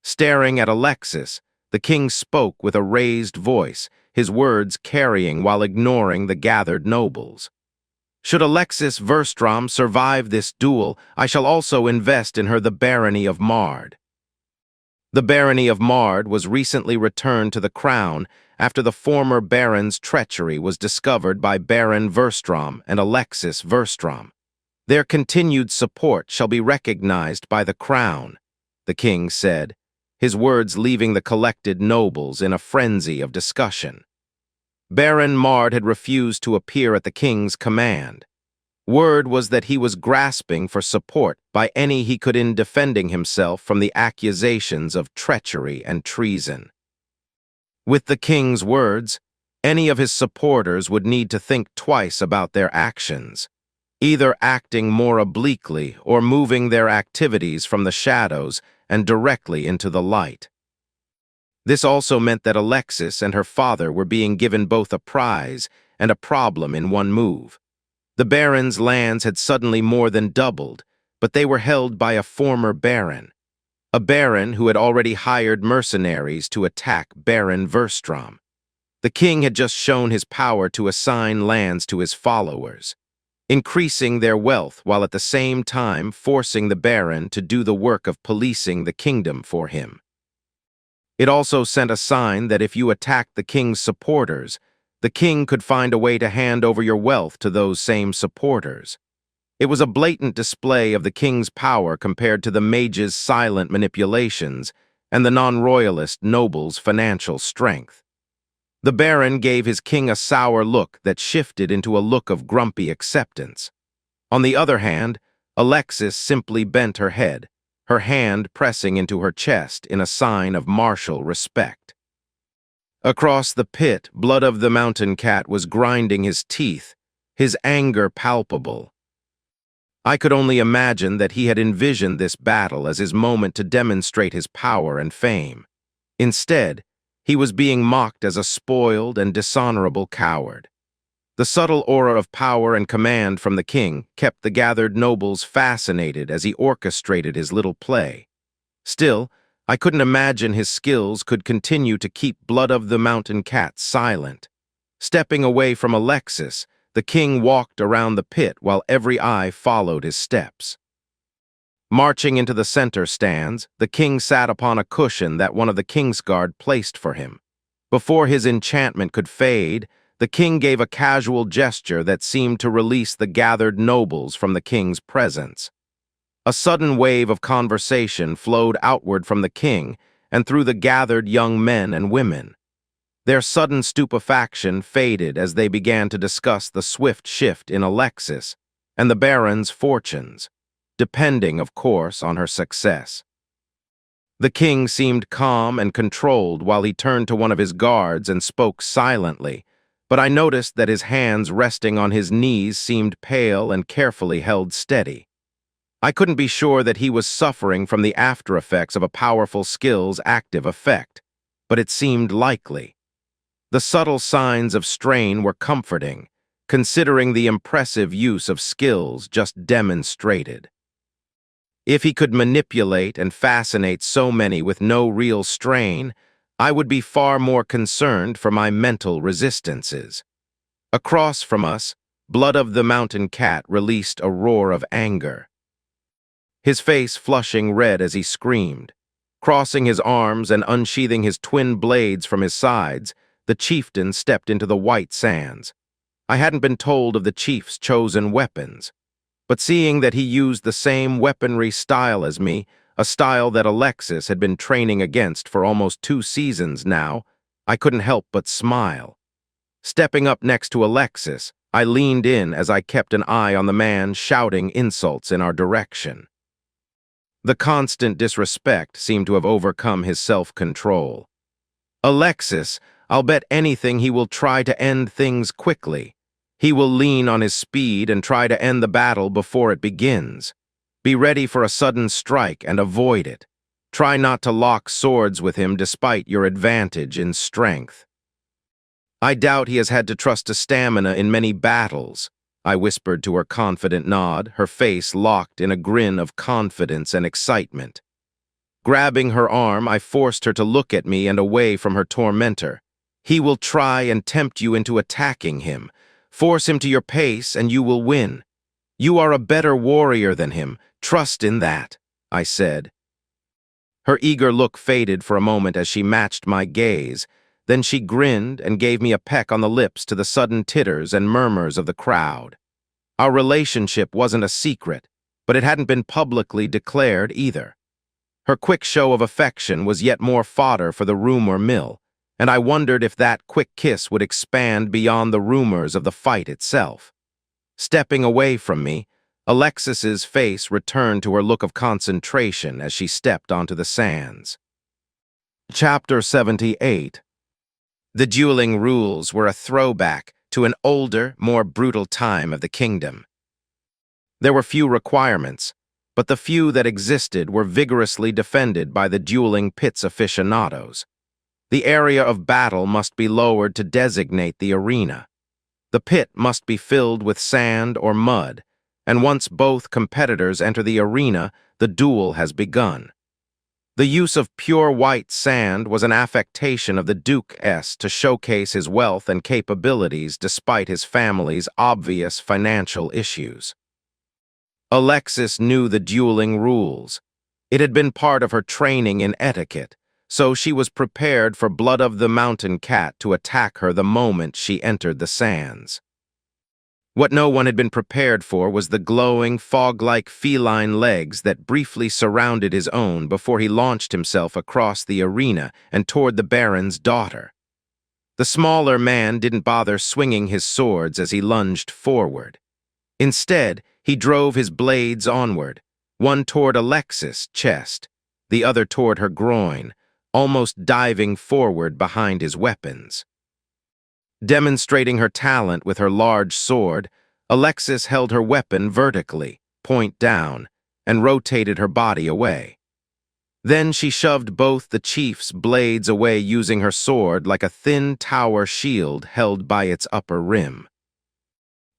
Staring at Alexis, the king spoke with a raised voice, his words carrying while ignoring the gathered nobles. "Should Alexis Verstrom survive this duel, I shall also invest in her the barony of Mard." The barony of Mard was recently returned to the crown after the former baron's treachery was discovered by Baron Verstrom and Alexis Verstrom. "Their continued support shall be recognized by the crown," the king said, his words leaving the collected nobles in a frenzy of discussion. Baron Mard had refused to appear at the king's command. Word was that he was grasping for support by any he could in defending himself from the accusations of treachery and treason. With the king's words, any of his supporters would need to think twice about their actions, either acting more obliquely or moving their activities from the shadows and directly into the light. This also meant that Alexis and her father were being given both a prize and a problem in one move. The baron's lands had suddenly more than doubled, but they were held by a former baron, a baron who had already hired mercenaries to attack Baron Verstrom. The king had just shown his power to assign lands to his followers, increasing their wealth while at the same time forcing the baron to do the work of policing the kingdom for him. It also sent a sign that if you attacked the king's supporters, the king could find a way to hand over your wealth to those same supporters. It was a blatant display of the king's power compared to the mage's silent manipulations and the non-royalist noble's financial strength. The baron gave his king a sour look that shifted into a look of grumpy acceptance. On the other hand, Alexis simply bent her head, her hand pressing into her chest in a sign of martial respect. Across the pit, Blood of the Mountain Cat was grinding his teeth, his anger palpable. I could only imagine that he had envisioned this battle as his moment to demonstrate his power and fame. Instead, he was being mocked as a spoiled and dishonorable coward. The subtle aura of power and command from the king kept the gathered nobles fascinated as he orchestrated his little play. Still, I couldn't imagine his skills could continue to keep Blood of the Mountain Cat silent. Stepping away from Alexis, the king walked around the pit while every eye followed his steps. Marching into the center stands, the king sat upon a cushion that one of the Kingsguard placed for him. Before his enchantment could fade, the king gave a casual gesture that seemed to release the gathered nobles from the king's presence. A sudden wave of conversation flowed outward from the king and through the gathered young men and women. Their sudden stupefaction faded as they began to discuss the swift shift in Alexis and the Baron's fortunes, depending, of course, on her success. The king seemed calm and controlled while he turned to one of his guards and spoke silently, but I noticed that his hands resting on his knees seemed pale and carefully held steady. I couldn't be sure that he was suffering from the after-effects of a powerful skill's active effect, but it seemed likely. The subtle signs of strain were comforting, considering the impressive use of skills just demonstrated. If he could manipulate and fascinate so many with no real strain, I would be far more concerned for my mental resistances. Across from us, Blood of the Mountain Cat released a roar of anger. His face flushing red as he screamed. Crossing his arms and unsheathing his twin blades from his sides, the chieftain stepped into the white sands. I hadn't been told of the chief's chosen weapons, but seeing that he used the same weaponry style as me, a style that Alexis had been training against for almost 2 seasons now, I couldn't help but smile. Stepping up next to Alexis, I leaned in as I kept an eye on the man shouting insults in our direction. The constant disrespect seemed to have overcome his self-control. Alexis, I'll bet anything he will try to end things quickly. He will lean on his speed and try to end the battle before it begins. Be ready for a sudden strike and avoid it. Try not to lock swords with him despite your advantage in strength. I doubt he has had to trust to stamina in many battles, I whispered to her confident nod, her face locked in a grin of confidence and excitement. Grabbing her arm, I forced her to look at me and away from her tormentor. He will try and tempt you into attacking him. Force him to your pace and you will win. You are a better warrior than him. Trust in that, I said. Her eager look faded for a moment as she matched my gaze. Then she grinned and gave me a peck on the lips to the sudden titters and murmurs of the crowd. Our relationship wasn't a secret, but it hadn't been publicly declared either. Her quick show of affection was yet more fodder for the rumor mill, and I wondered if that quick kiss would expand beyond the rumors of the fight itself. Stepping away from me, Alexis's face returned to her look of concentration as she stepped onto the sands. Chapter 78. The dueling rules were a throwback to an older, more brutal time of the kingdom. There were few requirements, but the few that existed were vigorously defended by the dueling pit's aficionados. The area of battle must be lowered to designate the arena. The pit must be filled with sand or mud, and once both competitors enter the arena, the duel has begun. The use of pure white sand was an affectation of the Duke's to showcase his wealth and capabilities despite his family's obvious financial issues. Alexis knew the dueling rules. It had been part of her training in etiquette, so she was prepared for Blood of the Mountain Cat to attack her the moment she entered the sands. What no one had been prepared for was the glowing, fog-like feline legs that briefly surrounded his own before he launched himself across the arena and toward the Baron's daughter. The smaller man didn't bother swinging his swords as he lunged forward. Instead, he drove his blades onward, one toward Alexis' chest, the other toward her groin, almost diving forward behind his weapons. Demonstrating her talent with her large sword, Alexis held her weapon vertically, point down, and rotated her body away. Then she shoved both the chief's blades away using her sword like a thin tower shield held by its upper rim.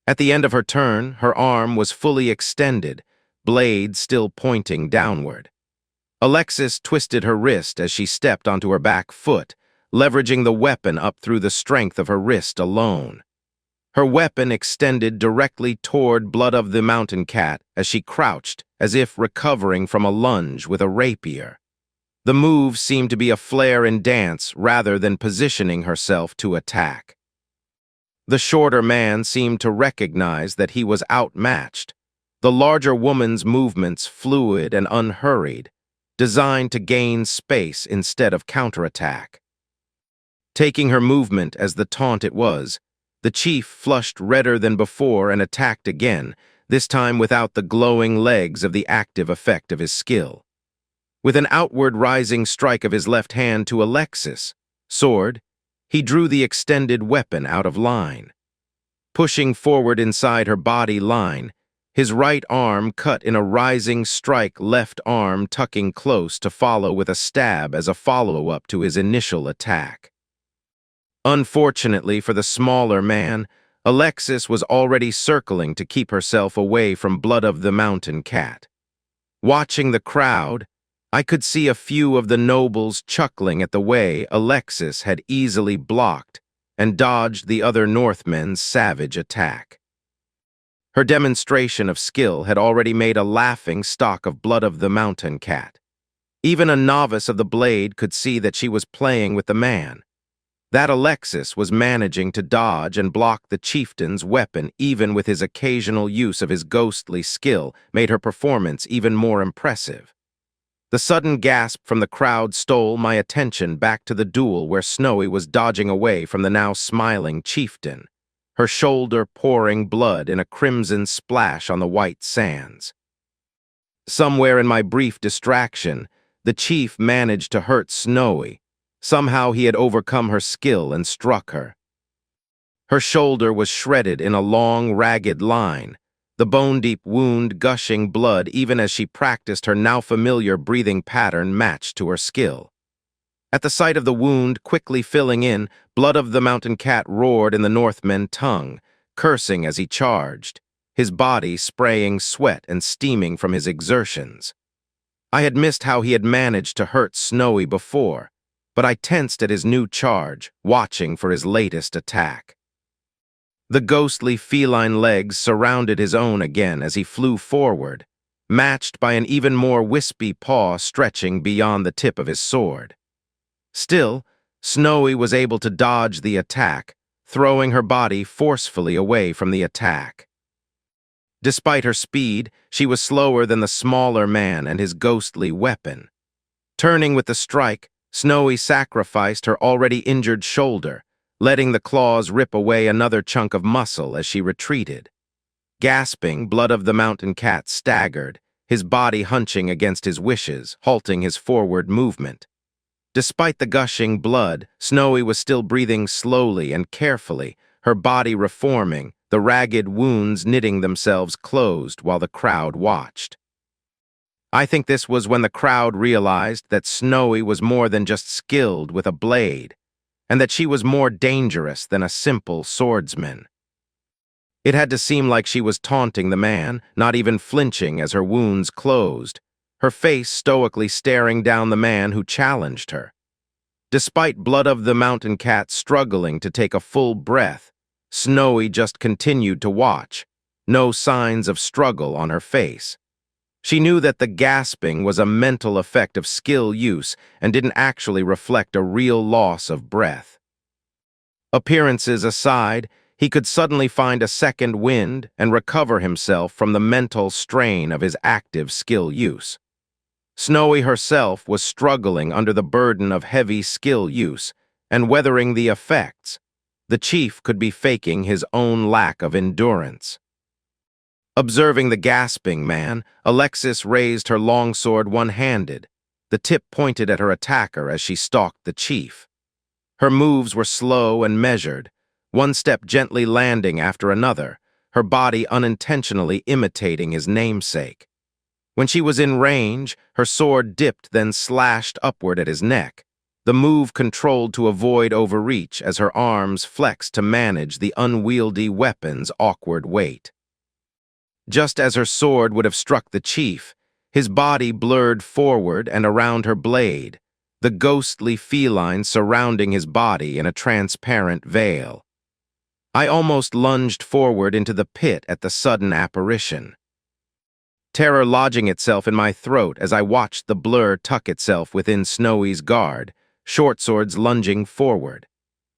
At the end of her turn, her arm was fully extended, blade still pointing downward. Alexis twisted her wrist as she stepped onto her back foot, leveraging the weapon up through the strength of her wrist alone. Her weapon extended directly toward Blood of the Mountain Cat as she crouched, as if recovering from a lunge with a rapier. The move seemed to be a flare in dance rather than positioning herself to attack. The shorter man seemed to recognize that he was outmatched, the larger woman's movements fluid and unhurried, designed to gain space instead of counterattack. Taking her movement as the taunt it was, the chief flushed redder than before and attacked again, this time without the glowing legs of the active effect of his skill. With an outward rising strike of his left hand to Alexis' sword, he drew the extended weapon out of line. Pushing forward inside her body line, his right arm cut in a rising strike, left arm tucking close to follow with a stab as a follow-up to his initial attack. Unfortunately for the smaller man, Alexis was already circling to keep herself away from Blood of the Mountain Cat. Watching the crowd, I could see a few of the nobles chuckling at the way Alexis had easily blocked and dodged the other Northmen's savage attack. Her demonstration of skill had already made a laughing stock of Blood of the Mountain Cat. Even a novice of the blade could see that she was playing with the man. That Alexis was managing to dodge and block the chieftain's weapon even with his occasional use of his ghostly skill made her performance even more impressive. The sudden gasp from the crowd stole my attention back to the duel where Snowy was dodging away from the now smiling chieftain, her shoulder pouring blood in a crimson splash on the white sands. Somewhere in my brief distraction, the chief managed to hurt Snowy. Somehow he had overcome her skill and struck her. Her shoulder was shredded in a long, ragged line, the bone-deep wound gushing blood even as she practiced her now familiar breathing pattern matched to her skill. At the sight of the wound quickly filling in, Blood of the Mountain Cat roared in the Northmen's tongue, cursing as he charged, his body spraying sweat and steaming from his exertions. I had missed how he had managed to hurt Snowy before, but I tensed at his new charge, watching for his latest attack. The ghostly feline legs surrounded his own again as he flew forward, matched by an even more wispy paw stretching beyond the tip of his sword. Still, Snowy was able to dodge the attack, throwing her body forcefully away from the attack. Despite her speed, she was slower than the smaller man and his ghostly weapon. Turning with the strike, Snowy sacrificed her already injured shoulder, letting the claws rip away another chunk of muscle as she retreated. Gasping, Blood of the Mountain Cat staggered, his body hunching against his wishes, halting his forward movement. Despite the gushing blood, Snowy was still breathing slowly and carefully, her body reforming, the ragged wounds knitting themselves closed while the crowd watched. I think this was when the crowd realized that Snowy was more than just skilled with a blade, and that she was more dangerous than a simple swordsman. It had to seem like she was taunting the man, not even flinching as her wounds closed, her face stoically staring down the man who challenged her. Despite Blood of the Mountain Cat struggling to take a full breath, Snowy just continued to watch, no signs of struggle on her face. She knew that the gasping was a mental effect of skill use and didn't actually reflect a real loss of breath. Appearances aside, he could suddenly find a second wind and recover himself from the mental strain of his active skill use. Snowy herself was struggling under the burden of heavy skill use and weathering the effects. The chief could be faking his own lack of endurance. Observing the gasping man, Alexis raised her longsword one-handed, the tip pointed at her attacker as she stalked the chief. Her moves were slow and measured, one step gently landing after another, her body unintentionally imitating his namesake. When she was in range, her sword dipped then slashed upward at his neck, the move controlled to avoid overreach as her arms flexed to manage the unwieldy weapon's awkward weight. Just as her sword would have struck the chief, his body blurred forward and around her blade, the ghostly feline surrounding his body in a transparent veil. I almost lunged forward into the pit at the sudden apparition, terror lodging itself in my throat as I watched the blur tuck itself within Snowy's guard, short swords lunging forward.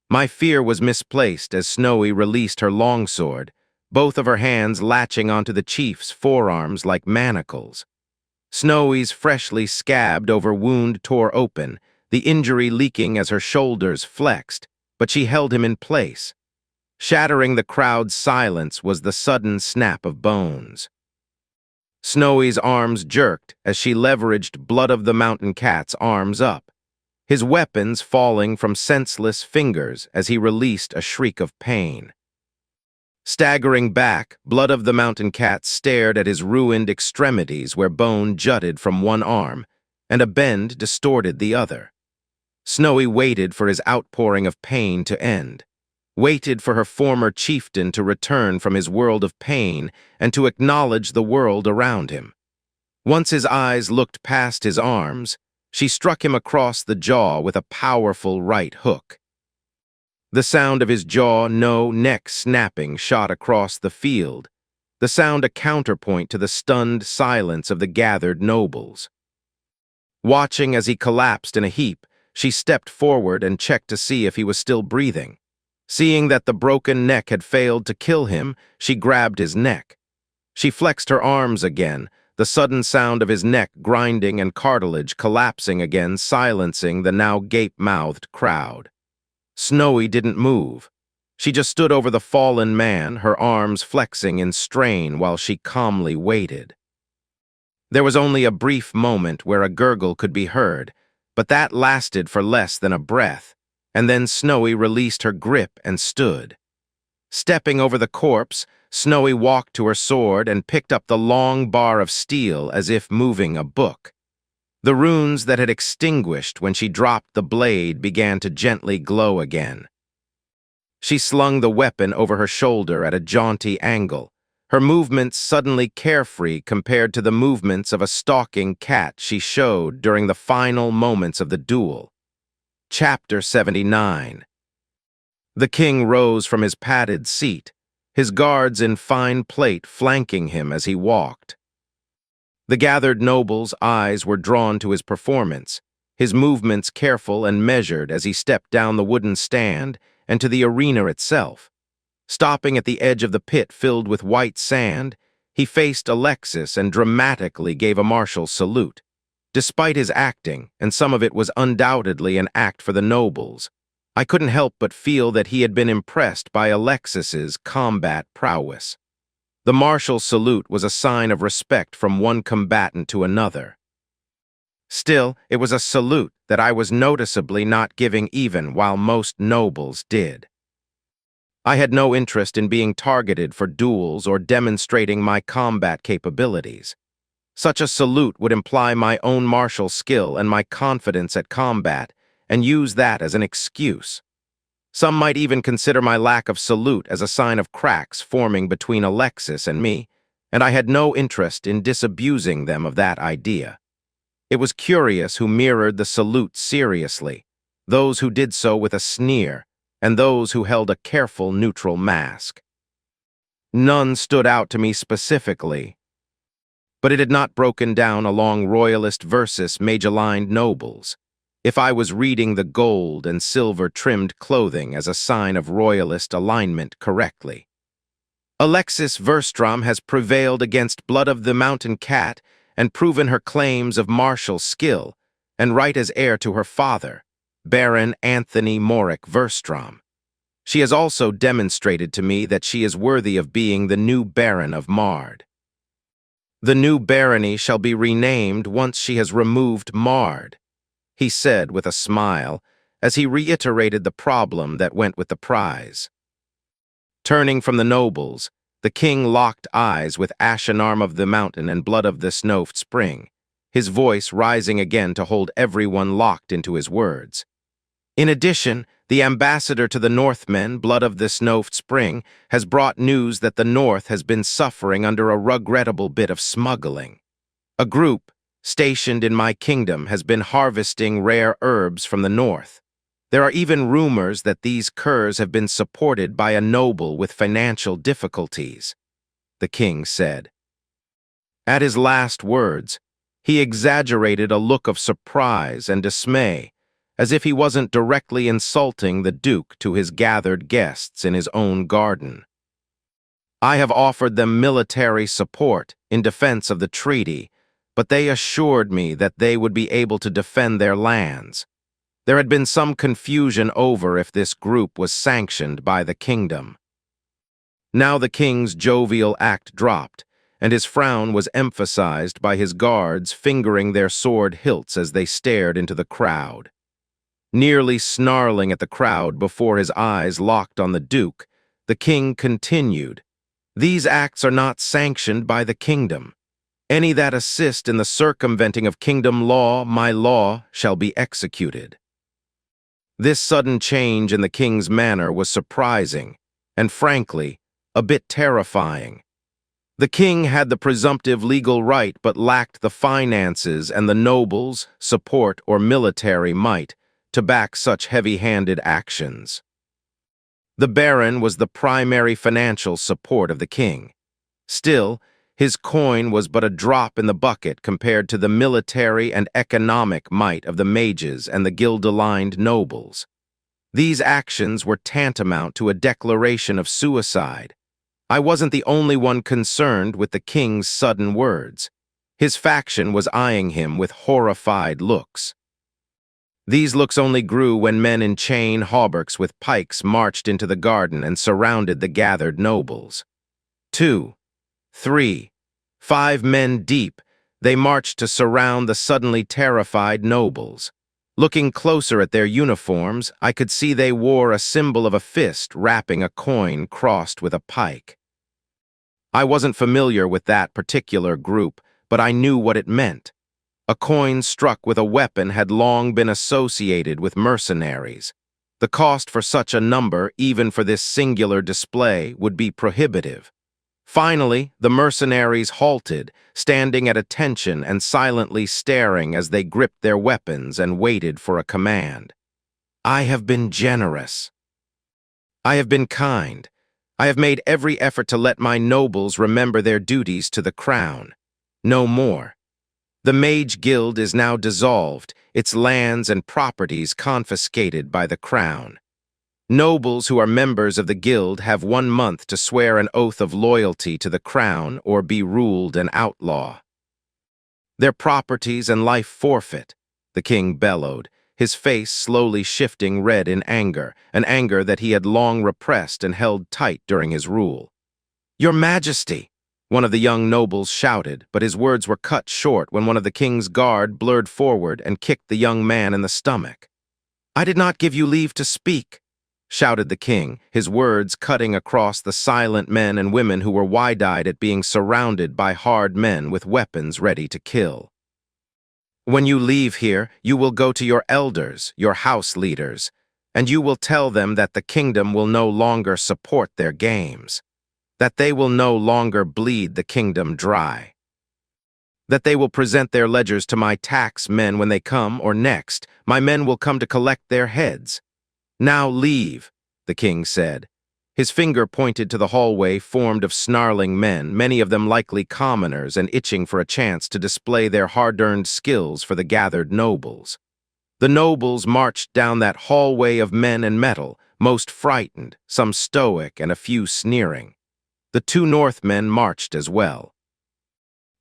My fear was misplaced as Snowy released her longsword, both of her hands latching onto the chief's forearms like manacles. Snowy's freshly scabbed over wound tore open, the injury leaking as her shoulders flexed, but she held him in place. Shattering the crowd's silence was the sudden snap of bones. Snowy's arms jerked as she leveraged Blood of the Mountain Cat's arms up, his weapons falling from senseless fingers as he released a shriek of pain. Staggering back, Blood of the Mountain Cat stared at his ruined extremities where bone jutted from one arm, and a bend distorted the other. Snowy waited for his outpouring of pain to end, waited for her former chieftain to return from his world of pain and to acknowledge the world around him. Once his eyes looked past his arms, she struck him across the jaw with a powerful right hook. The sound of his neck snapping shot across the field, the sound a counterpoint to the stunned silence of the gathered nobles. Watching as he collapsed in a heap, she stepped forward and checked to see if he was still breathing. Seeing that the broken neck had failed to kill him, she grabbed his neck. She flexed her arms again, the sudden sound of his neck grinding and cartilage collapsing again, silencing the now gape-mouthed crowd. Snowy didn't move. She just stood over the fallen man, her arms flexing in strain while she calmly waited. There was only a brief moment where a gurgle could be heard, but that lasted for less than a breath, and then Snowy released her grip and stood. Stepping over the corpse, Snowy walked to her sword and picked up the long bar of steel as if moving a book. The runes that had extinguished when she dropped the blade began to gently glow again. She slung the weapon over her shoulder at a jaunty angle, her movements suddenly carefree compared to the movements of a stalking cat she showed during the final moments of the duel. Chapter 79. The king rose from his padded seat, his guards in fine plate flanking him as he walked. The gathered nobles' eyes were drawn to his performance, his movements careful and measured as he stepped down the wooden stand and to the arena itself. Stopping at the edge of the pit filled with white sand, he faced Alexis and dramatically gave a martial salute. Despite his acting, and some of it was undoubtedly an act for the nobles, I couldn't help but feel that he had been impressed by Alexis's combat prowess. The martial salute was a sign of respect from one combatant to another. Still, it was a salute that I was noticeably not giving even while most nobles did. I had no interest in being targeted for duels or demonstrating my combat capabilities. Such a salute would imply my own martial skill and my confidence at combat, and use that as an excuse. Some might even consider my lack of salute as a sign of cracks forming between Alexis and me, and I had no interest in disabusing them of that idea. It was curious who mirrored the salute seriously, those who did so with a sneer, and those who held a careful neutral mask. None stood out to me specifically, but it had not broken down along royalist versus mage-aligned nobles. If I was reading the gold and silver-trimmed clothing as a sign of royalist alignment correctly. Alexis Verstrom has prevailed against Blood of the Mountain Cat and proven her claims of martial skill and right as heir to her father, Baron Anthony Morick Verstrom. She has also demonstrated to me that she is worthy of being the new Baron of Mard. The new barony shall be renamed once she has removed Mard, he said with a smile as he reiterated the problem that went with the prize. Turning from the nobles, the king locked eyes with Ashen Arm of the Mountain and Blood of the Snow Spring, his voice rising again to hold everyone locked into his words. In addition, the ambassador to the Northmen, Blood of the Snow Spring, has brought news that the North has been suffering under a regrettable bit of smuggling. A group, stationed in my kingdom, has been harvesting rare herbs from the North. There are even rumors that these curs have been supported by a noble with financial difficulties, the king said. At his last words, he exaggerated a look of surprise and dismay, as if he wasn't directly insulting the Duke to his gathered guests in his own garden. I have offered them military support in defense of the treaty, but they assured me that they would be able to defend their lands. There had been some confusion over if this group was sanctioned by the kingdom. Now the king's jovial act dropped, and his frown was emphasized by his guards fingering their sword hilts as they stared into the crowd. Nearly snarling at the crowd before his eyes locked on the Duke, the king continued, "These acts are not sanctioned by the kingdom. Any that assist in the circumventing of kingdom law, my law, shall be executed." This sudden change in the king's manner was surprising, and frankly, a bit terrifying. The king had the presumptive legal right but lacked the finances and the nobles, support, or military might to back such heavy-handed actions. The Baron was the primary financial support of the king. Still, his coin was but a drop in the bucket compared to the military and economic might of the mages and the guild-aligned nobles. These actions were tantamount to a declaration of suicide. I wasn't the only one concerned with the king's sudden words. His faction was eyeing him with horrified looks. These looks only grew when men in chain hauberks with pikes marched into the garden and surrounded the gathered nobles. 2, 3, 5 men deep, they marched to surround the suddenly terrified nobles. Looking closer at their uniforms, I could see they wore a symbol of a fist wrapping a coin crossed with a pike. I wasn't familiar with that particular group, but I knew what it meant. A coin struck with a weapon had long been associated with mercenaries. The cost for such a number, even for this singular display, would be prohibitive. Finally, the mercenaries halted, standing at attention and silently staring as they gripped their weapons and waited for a command. I have been generous. I have been kind. I have made every effort to let my nobles remember their duties to the crown. No more. The Mage Guild is now dissolved, its lands and properties confiscated by the crown. Nobles who are members of the guild have 1 month to swear an oath of loyalty to the crown or be ruled an outlaw. Their properties and life forfeit, the king bellowed, his face slowly shifting red in anger, an anger that he had long repressed and held tight during his rule. "Your Majesty!" one of the young nobles shouted, but his words were cut short when one of the king's guard blurred forward and kicked the young man in the stomach. "I did not give you leave to speak," shouted the king, his words cutting across the silent men and women who were wide-eyed at being surrounded by hard men with weapons ready to kill. "When you leave here, you will go to your elders, your house leaders, and you will tell them that the kingdom will no longer support their games, that they will no longer bleed the kingdom dry, that they will present their ledgers to my tax men when they come, or next, my men will come to collect their heads. Now leave," the king said. His finger pointed to the hallway formed of snarling men, many of them likely commoners and itching for a chance to display their hard-earned skills for the gathered nobles. The nobles marched down that hallway of men and metal, most frightened, some stoic, and a few sneering. The 2 Northmen marched as well.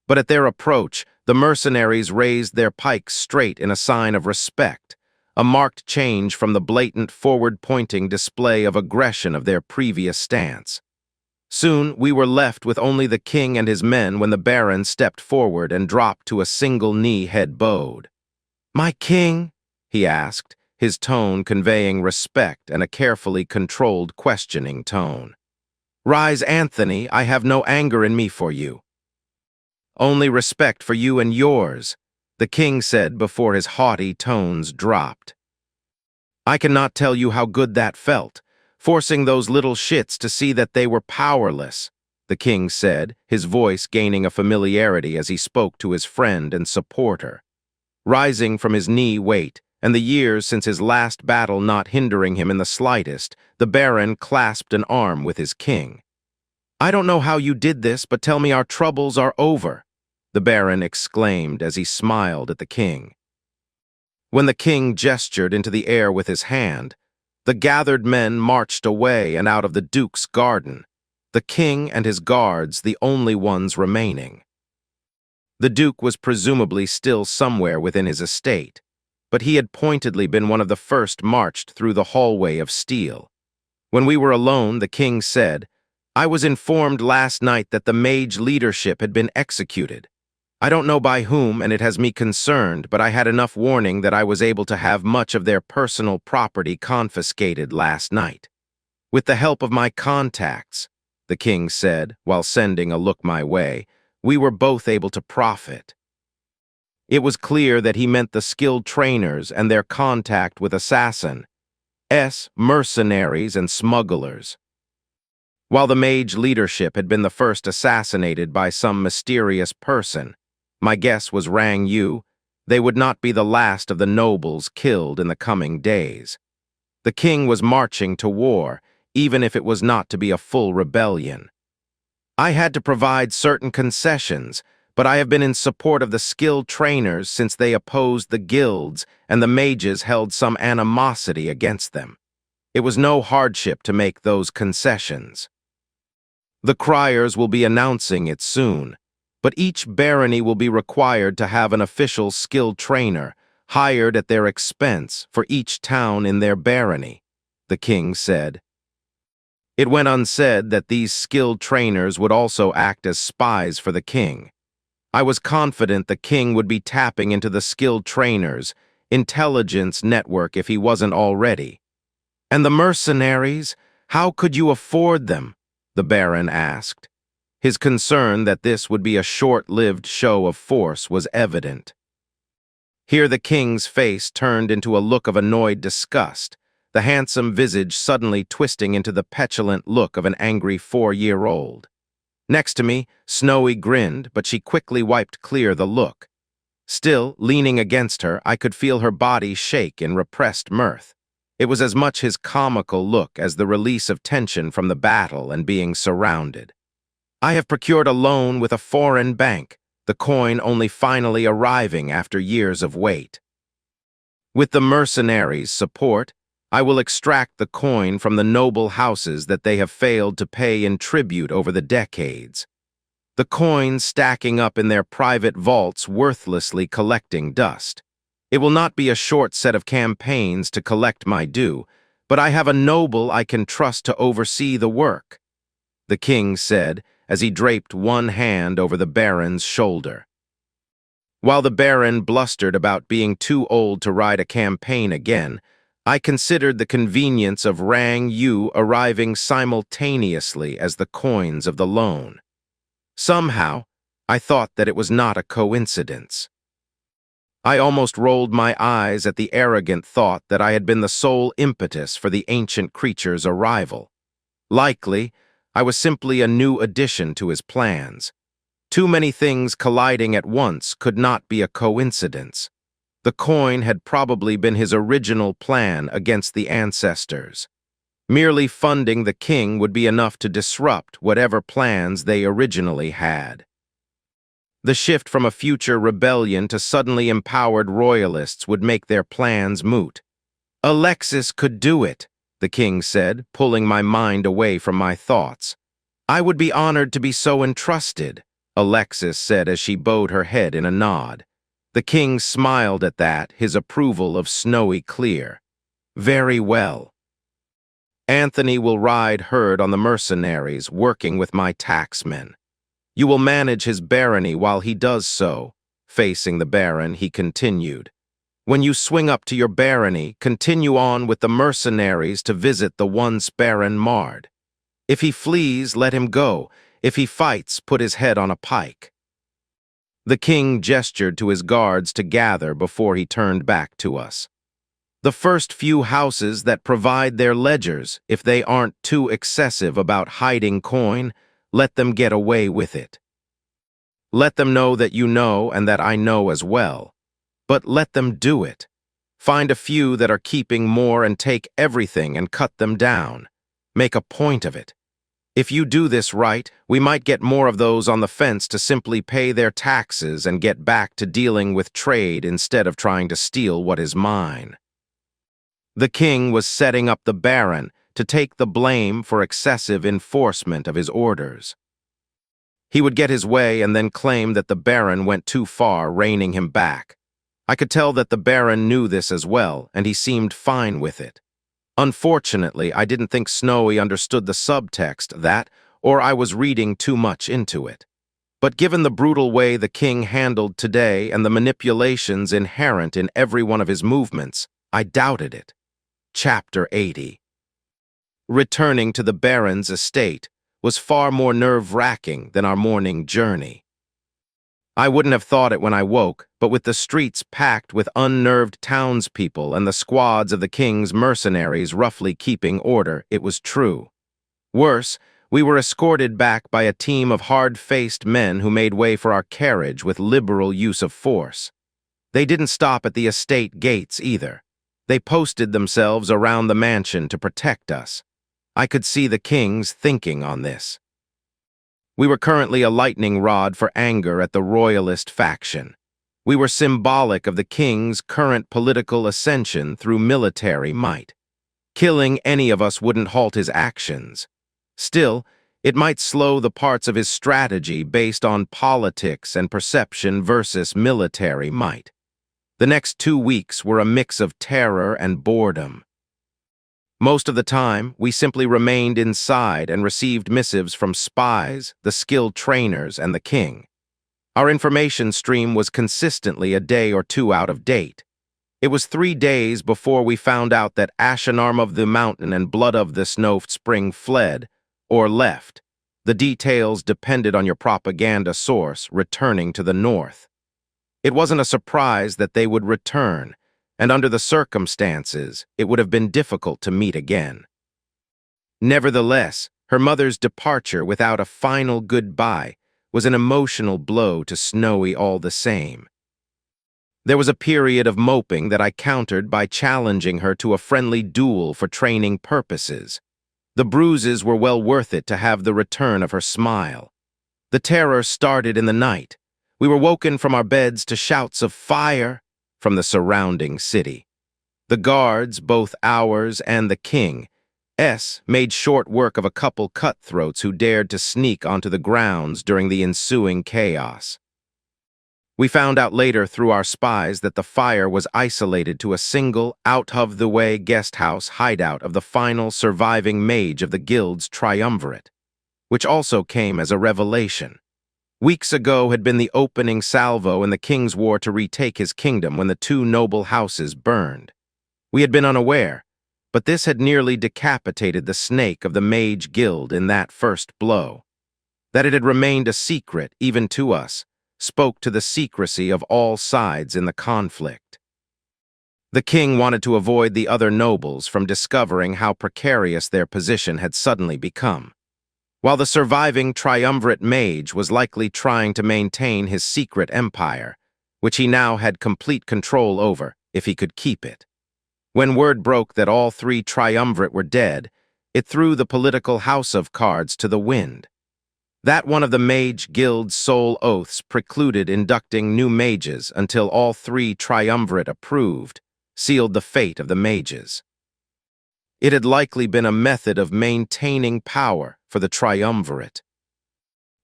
But at their approach, the mercenaries raised their pikes straight in a sign of respect, a marked change from the blatant forward-pointing display of aggression of their previous stance. Soon we were left with only the king and his men when the Baron stepped forward and dropped to a single knee, head bowed. "My king?" he asked, his tone conveying respect and a carefully controlled questioning tone. "Rise, Anthony, I have no anger in me for you." "Only respect for you and yours," the king said before his haughty tones dropped. I cannot tell you how good that felt, forcing those little shits to see that they were powerless, the king said, his voice gaining a familiarity as he spoke to his friend and supporter. Rising from his knee weight, and the years since his last battle not hindering him in the slightest, the Baron clasped an arm with his king. I don't know how you did this, but tell me our troubles are over, the Baron exclaimed as he smiled at the king. When the king gestured into the air with his hand, the gathered men marched away and out of the Duke's garden, the king and his guards the only ones remaining. The Duke was presumably still somewhere within his estate, but he had pointedly been one of the first marched through the hallway of steel. When we were alone, the king said, I was informed last night that the Mage leadership had been executed. I don't know by whom, and it has me concerned, but I had enough warning that I was able to have much of their personal property confiscated last night. With the help of my contacts, the king said, while sending a look my way, we were both able to profit. It was clear that he meant the skilled trainers and their contact with assassin, mercenaries and smugglers. While the Mage leadership had been the first assassinated by some mysterious person, my guess was Rang Yu, they would not be the last of the nobles killed in the coming days. The king was marching to war, even if it was not to be a full rebellion. I had to provide certain concessions, but I have been in support of the skilled trainers since they opposed the guilds and the mages held some animosity against them. It was no hardship to make those concessions. The criers will be announcing it soon, but each barony will be required to have an official skilled trainer, hired at their expense for each town in their barony, the king said. It went unsaid that these skilled trainers would also act as spies for the king. I was confident the king would be tapping into the skilled trainers' intelligence network if he wasn't already. And the mercenaries, how could you afford them? The Baron asked. His concern that this would be a short-lived show of force was evident. Here the king's face turned into a look of annoyed disgust, the handsome visage suddenly twisting into the petulant look of an angry 4-year-old. Next to me, Snowy grinned, but she quickly wiped clear the look. Still, leaning against her, I could feel her body shake in repressed mirth. It was as much his comical look as the release of tension from the battle and being surrounded. I have procured a loan with a foreign bank, the coin only finally arriving after years of wait. With the mercenaries' support, I will extract the coin from the noble houses that they have failed to pay in tribute over the decades. The coins stacking up in their private vaults worthlessly collecting dust. It will not be a short set of campaigns to collect my due, but I have a noble I can trust to oversee the work, the king said as he draped one hand over the Baron's shoulder. While the Baron blustered about being too old to ride a campaign again, I considered the convenience of Rang Yu arriving simultaneously as the coins of the loan. Somehow, I thought that it was not a coincidence. I almost rolled my eyes at the arrogant thought that I had been the sole impetus for the ancient creature's arrival. Likely, I was simply a new addition to his plans. Too many things colliding at once could not be a coincidence. The coin had probably been his original plan against the ancestors. Merely funding the king would be enough to disrupt whatever plans they originally had. The shift from a future rebellion to suddenly empowered royalists would make their plans moot. Alexis could do it, the king said, pulling my mind away from my thoughts. I would be honored to be so entrusted, Alexis said as she bowed her head in a nod. The king smiled at that, his approval of Snowy clear. Very well. Anthony will ride herd on the mercenaries, working with my taxmen. You will manage his barony while he does so. Facing the Baron, he continued. When you swing up to your barony, continue on with the mercenaries to visit the once Baron Mard. If he flees, let him go. If he fights, put his head on a pike. The king gestured to his guards to gather before he turned back to us. The first few houses that provide their ledgers, if they aren't too excessive about hiding coin, let them get away with it. Let them know that you know and that I know as well. But let them do it. Find a few that are keeping more and take everything and cut them down. Make a point of it. If you do this right, we might get more of those on the fence to simply pay their taxes and get back to dealing with trade instead of trying to steal what is mine. The king was setting up the baron to take the blame for excessive enforcement of his orders. He would get his way and then claim that the baron went too far, reining him back. I could tell that the baron knew this as well, and he seemed fine with it. Unfortunately, I didn't think Snowy understood the subtext that, or I was reading too much into it. But given the brutal way the king handled today and the manipulations inherent in every one of his movements, I doubted it. Chapter 80. Returning to the baron's estate was far more nerve-wracking than our morning journey. I wouldn't have thought it when I woke, but with the streets packed with unnerved townspeople and the squads of the king's mercenaries roughly keeping order, it was true. Worse, we were escorted back by a team of hard-faced men who made way for our carriage with liberal use of force. They didn't stop at the estate gates either. They posted themselves around the mansion to protect us. I could see the king's thinking on this. We were currently a lightning rod for anger at the royalist faction. We were symbolic of the king's current political ascension through military might. Killing any of us wouldn't halt his actions. Still, it might slow the parts of his strategy based on politics and perception versus military might. The next 2 weeks were a mix of terror and boredom. Most of the time, we simply remained inside and received missives from spies, the skilled trainers, and the king. Our information stream was consistently a day or two out of date. It was 3 days before we found out that Ashenarm of the Mountain and Blood of the Snow Spring fled, or left. The details depended on your propaganda source returning to the north. It wasn't a surprise that they would return, and under the circumstances, it would have been difficult to meet again. Nevertheless, her mother's departure without a final goodbye was an emotional blow to Snowy all the same. There was a period of moping that I countered by challenging her to a friendly duel for training purposes. The bruises were well worth it to have the return of her smile. The terror started in the night. We were woken from our beds to shouts of fire from the surrounding city. The guards, both ours and the king's, made short work of a couple cutthroats who dared to sneak onto the grounds during the ensuing chaos. We found out later through our spies that the fire was isolated to a single, out-of-the-way guest house hideout of the final surviving mage of the guild's triumvirate, which also came as a revelation. Weeks ago had been the opening salvo in the king's war to retake his kingdom when the 2 noble houses burned. We had been unaware, but this had nearly decapitated the snake of the Mage Guild in that first blow. That it had remained a secret, even to us, spoke to the secrecy of all sides in the conflict. The king wanted to avoid the other nobles from discovering how precarious their position had suddenly become, while the surviving triumvirate mage was likely trying to maintain his secret empire, which he now had complete control over if he could keep it. When word broke that all 3 triumvirate were dead, it threw the political house of cards to the wind. That one of the Mage Guild's sole oaths precluded inducting new mages until all 3 triumvirate approved, sealed the fate of the mages. It had likely been a method of maintaining power for the triumvirate.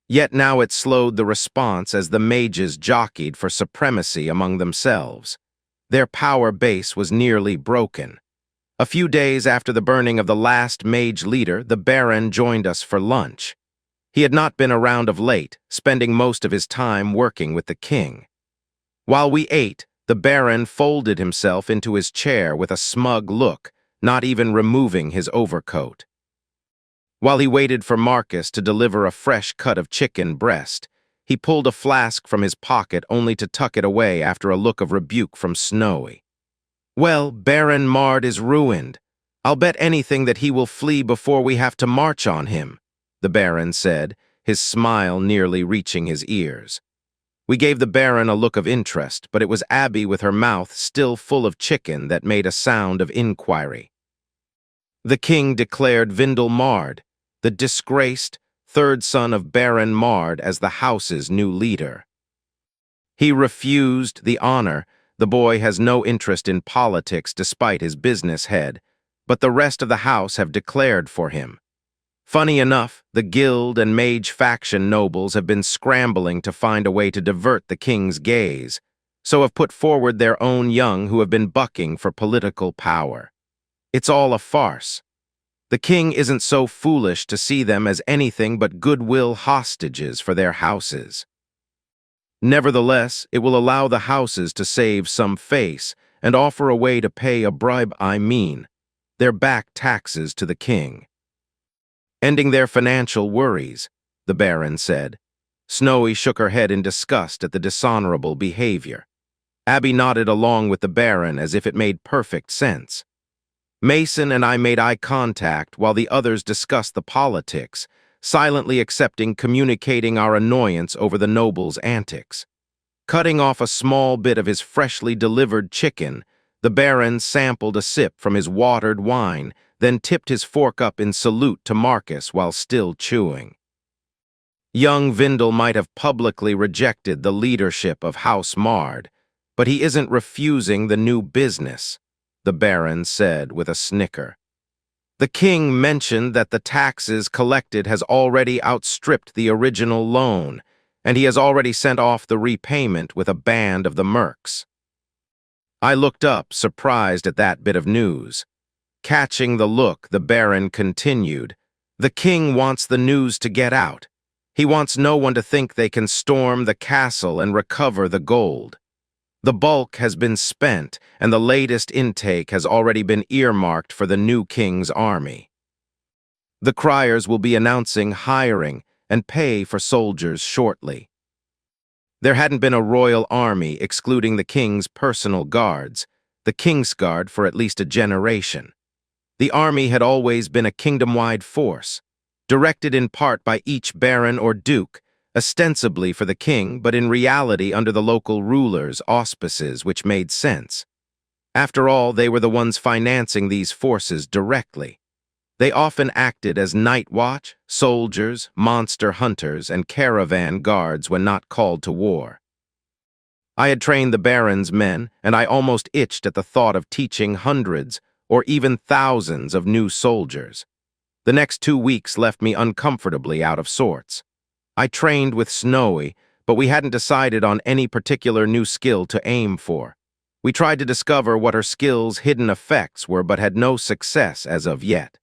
Yet now it slowed the response as the mages jockeyed for supremacy among themselves. Their power base was nearly broken. A few days after the burning of the last mage leader, the Baron joined us for lunch. He had not been around of late, spending most of his time working with the king. While we ate, the Baron folded himself into his chair with a smug look, not even removing his overcoat. While he waited for Marcus to deliver a fresh cut of chicken breast, he pulled a flask from his pocket only to tuck it away after a look of rebuke from Snowy. Well, Baron Mard is ruined. I'll bet anything that he will flee before we have to march on him, the Baron said, his smile nearly reaching his ears. We gave the Baron a look of interest, but it was Abby with her mouth still full of chicken that made a sound of inquiry. The king declared Vindel Mard, the disgraced third son of Baron Mard, as the house's new leader. He refused the honor. The boy has no interest in politics despite his business head, but the rest of the house have declared for him. Funny enough, the guild and mage faction nobles have been scrambling to find a way to divert the king's gaze, so have put forward their own young who have been bucking for political power. It's all a farce. The king isn't so foolish to see them as anything but goodwill hostages for their houses. Nevertheless, it will allow the houses to save some face and offer a way to pay a bribe, their back taxes to the king. Ending their financial worries, the Baron said. Snowy shook her head in disgust at the dishonorable behavior. Abby nodded along with the Baron as if it made perfect sense. Mason and I made eye contact while the others discussed the politics, silently communicating our annoyance over the noble's antics. Cutting off a small bit of his freshly delivered chicken, the Baron sampled a sip from his watered wine, then tipped his fork up in salute to Marcus while still chewing. Young Vindel might have publicly rejected the leadership of House Mard, but he isn't refusing the new business, the Baron said with a snicker. The king mentioned that the taxes collected has already outstripped the original loan, and he has already sent off the repayment with a band of the mercs. I looked up, surprised at that bit of news. Catching the look, the Baron continued, "The king wants the news to get out. He wants no one to think they can storm the castle and recover the gold. The bulk has been spent, and the latest intake has already been earmarked for the new king's army. The criers will be announcing hiring and pay for soldiers shortly." There hadn't been a royal army, excluding the king's personal guards, the Kingsguard, for at least a generation. The army had always been a kingdom-wide force, directed in part by each baron or duke, ostensibly for the king, but in reality under the local rulers' auspices, which made sense. After all, they were the ones financing these forces directly. They often acted as night watch, soldiers, monster hunters, and caravan guards when not called to war. I had trained the Baron's men, and I almost itched at the thought of teaching hundreds or even thousands of new soldiers. The next 2 weeks left me uncomfortably out of sorts. I trained with Snowy, but we hadn't decided on any particular new skill to aim for. We tried to discover what her skill's hidden effects were, but had no success as of yet.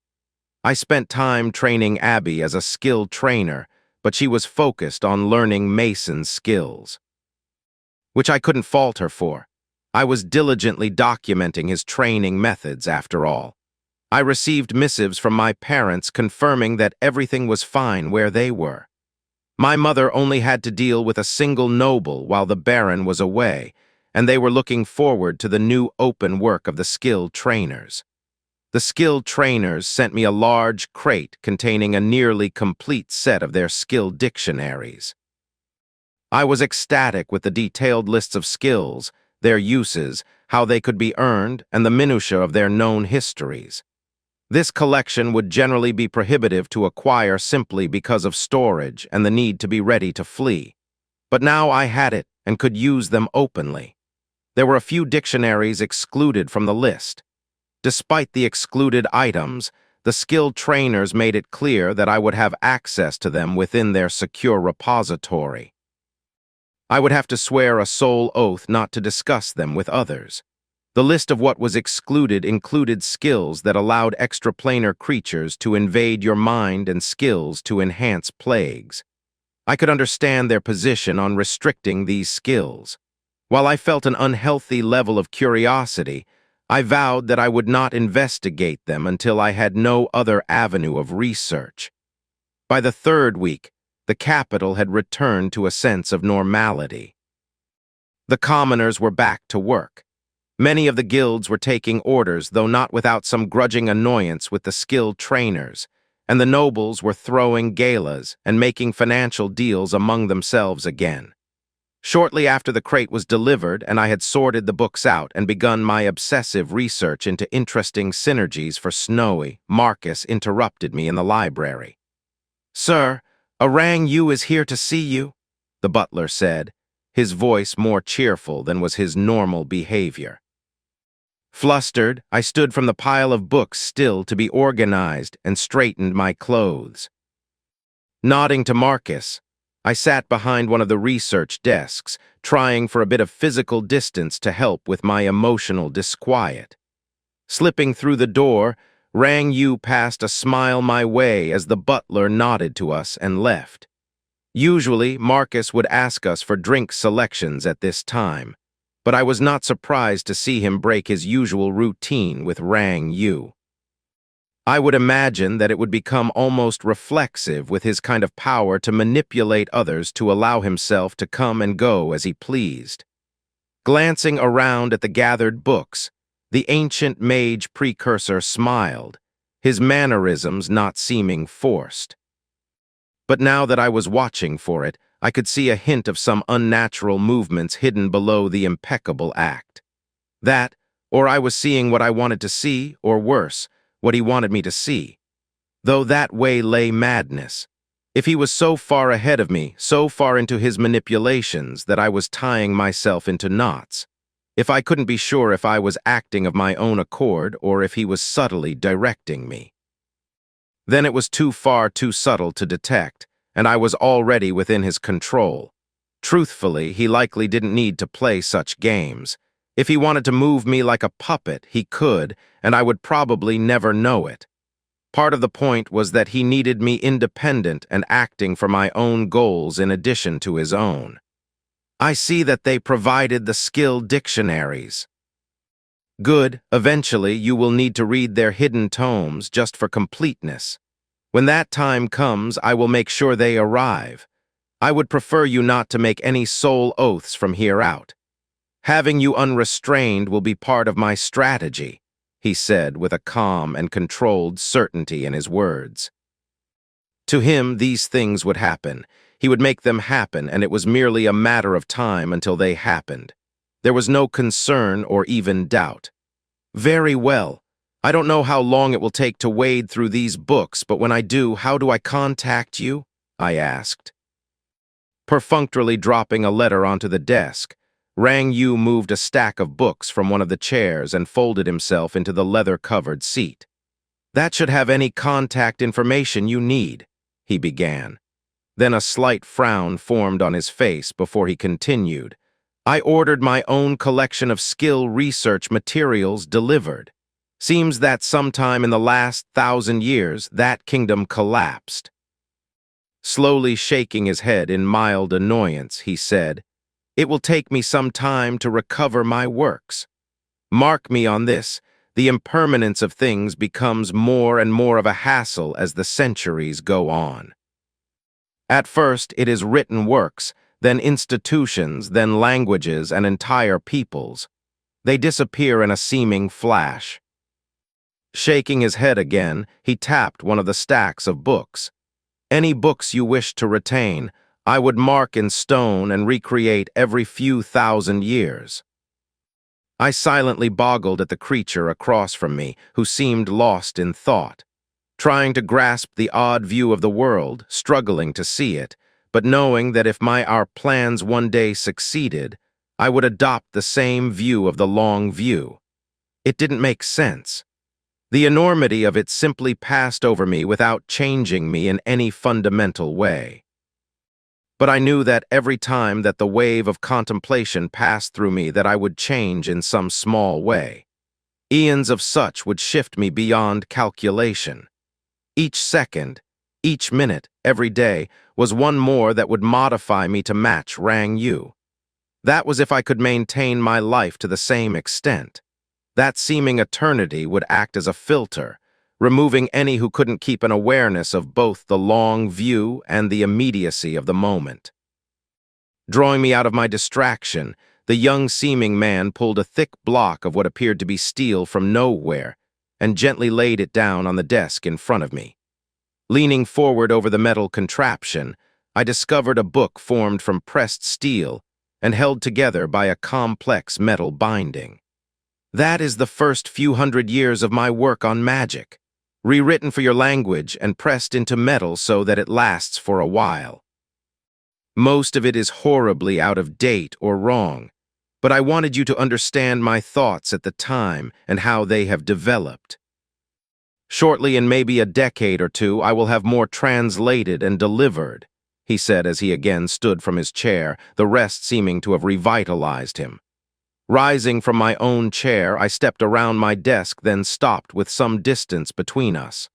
I spent time training Abby as a skilled trainer, but she was focused on learning Mason's skills, which I couldn't fault her for. I was diligently documenting his training methods, after all. I received missives from my parents confirming that everything was fine where they were. My mother only had to deal with a single noble while the Baron was away, and they were looking forward to the new open work of the skilled trainers. The skilled trainers sent me a large crate containing a nearly complete set of their skill dictionaries. I was ecstatic with the detailed lists of skills, their uses, how they could be earned, and the minutiae of their known histories. This collection would generally be prohibitive to acquire simply because of storage and the need to be ready to flee. But now I had it and could use them openly. There were a few dictionaries excluded from the list. Despite the excluded items, the skilled trainers made it clear that I would have access to them within their secure repository. I would have to swear a soul oath not to discuss them with others. The list of what was excluded included skills that allowed extraplanar creatures to invade your mind and skills to enhance plagues. I could understand their position on restricting these skills. While I felt an unhealthy level of curiosity, I vowed that I would not investigate them until I had no other avenue of research. By the 3rd week, the capital had returned to a sense of normality. The commoners were back to work. Many of the guilds were taking orders, though not without some grudging annoyance with the skilled trainers, and the nobles were throwing galas and making financial deals among themselves again. Shortly after the crate was delivered and I had sorted the books out and begun my obsessive research into interesting synergies for Snowy, Marcus interrupted me in the library. "Sir, Orang Yu is here to see you," the butler said, his voice more cheerful than was his normal behavior. Flustered, I stood from the pile of books still to be organized and straightened my clothes. Nodding to Marcus, I sat behind one of the research desks, trying for a bit of physical distance to help with my emotional disquiet. Slipping through the door, Rang Yu passed a smile my way as the butler nodded to us and left. Usually, Marcus would ask us for drink selections at this time, but I was not surprised to see him break his usual routine with Rang Yu. I would imagine that it would become almost reflexive with his kind of power to manipulate others to allow himself to come and go as he pleased. Glancing around at the gathered books, the ancient mage precursor smiled, his mannerisms not seeming forced. But now that I was watching for it, I could see a hint of some unnatural movements hidden below the impeccable act. That, or I was seeing what I wanted to see, or worse, what he wanted me to see. Though that way lay madness. If he was so far ahead of me, so far into his manipulations that I was tying myself into knots. If I couldn't be sure if I was acting of my own accord or if he was subtly directing me. Then it was too subtle to detect, and I was already within his control. Truthfully, he likely didn't need to play such games. If he wanted to move me like a puppet, he could, and I would probably never know it. Part of the point was that he needed me independent and acting for my own goals in addition to his own. I see that they provided the skill dictionaries. Good, eventually you will need to read their hidden tomes just for completeness. When that time comes, I will make sure they arrive. I would prefer you not to make any soul oaths from here out. Having you unrestrained will be part of my strategy, he said with a calm and controlled certainty in his words. To him, these things would happen. He would make them happen, and it was merely a matter of time until they happened. There was no concern or even doubt. Very well. I don't know how long it will take to wade through these books, but when I do, how do I contact you? I asked. Perfunctorily dropping a letter onto the desk, Rang Yu moved a stack of books from one of the chairs and folded himself into the leather-covered seat. That should have any contact information you need, he began. Then a slight frown formed on his face before he continued. I ordered my own collection of skill research materials delivered. Seems that sometime in the last 1,000 years, that kingdom collapsed. Slowly shaking his head in mild annoyance, he said, "It will take me some time to recover my works. Mark me on this, the impermanence of things becomes more and more of a hassle as the centuries go on. At first, it is written works, then institutions, then languages and entire peoples. They disappear in a seeming flash." Shaking his head again, he tapped one of the stacks of books. "Any books you wish to retain, I would mark in stone and recreate every few thousand years." I silently boggled at the creature across from me, who seemed lost in thought, trying to grasp the odd view of the world, struggling to see it, but knowing that if our plans one day succeeded, I would adopt the same view of the long view. It didn't make sense. The enormity of it simply passed over me without changing me in any fundamental way. But I knew that every time that the wave of contemplation passed through me that I would change in some small way. Eons of such would shift me beyond calculation. Each second, each minute, every day, was one more that would modify me to match Rang Yu. That was if I could maintain my life to the same extent. That seeming eternity would act as a filter, removing any who couldn't keep an awareness of both the long view and the immediacy of the moment. Drawing me out of my distraction, the young-seeming man pulled a thick block of what appeared to be steel from nowhere and gently laid it down on the desk in front of me. Leaning forward over the metal contraption, I discovered a book formed from pressed steel and held together by a complex metal binding. That is the first few hundred years of my work on magic, rewritten for your language and pressed into metal so that it lasts for a while. Most of it is horribly out of date or wrong, but I wanted you to understand my thoughts at the time and how they have developed. Shortly, in maybe a decade or two, I will have more translated and delivered, he said as he again stood from his chair, the rest seeming to have revitalized him. Rising from my own chair, I stepped around my desk, then stopped with some distance between us.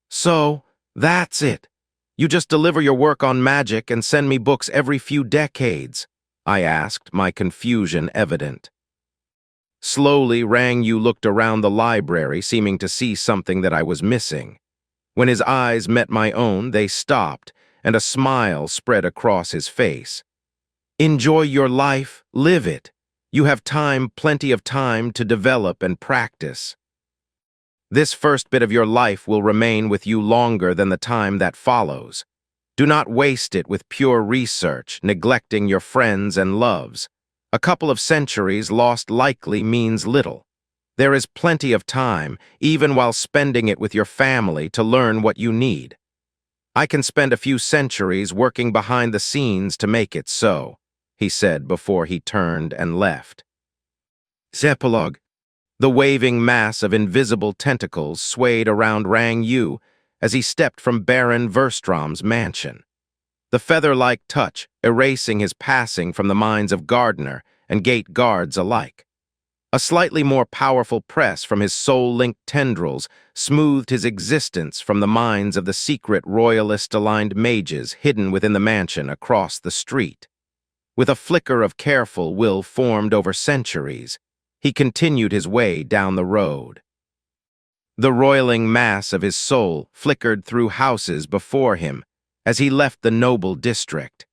So, that's it. You just deliver your work on magic and send me books every few decades, I asked, my confusion evident. Slowly, Rang Yu looked around the library, seeming to see something that I was missing. When his eyes met my own, they stopped, and a smile spread across his face. Enjoy your life, live it. You have time, plenty of time to develop and practice. This first bit of your life will remain with you longer than the time that follows. Do not waste it with pure research, neglecting your friends and loves. A couple of centuries lost likely means little. There is plenty of time, even while spending it with your family, to learn what you need. I can spend a few centuries working behind the scenes to make it so, he said before he turned and left. Epilogue. The waving mass of invisible tentacles swayed around Rang Yu as he stepped from Baron Verstrom's mansion. The feather-like touch erasing his passing from the minds of gardener and gate guards alike. A slightly more powerful press from his soul-linked tendrils smoothed his existence from the minds of the secret royalist-aligned mages hidden within the mansion across the street. With a flicker of careful will formed over centuries, he continued his way down the road. The roiling mass of his soul flickered through houses before him as he left the noble district.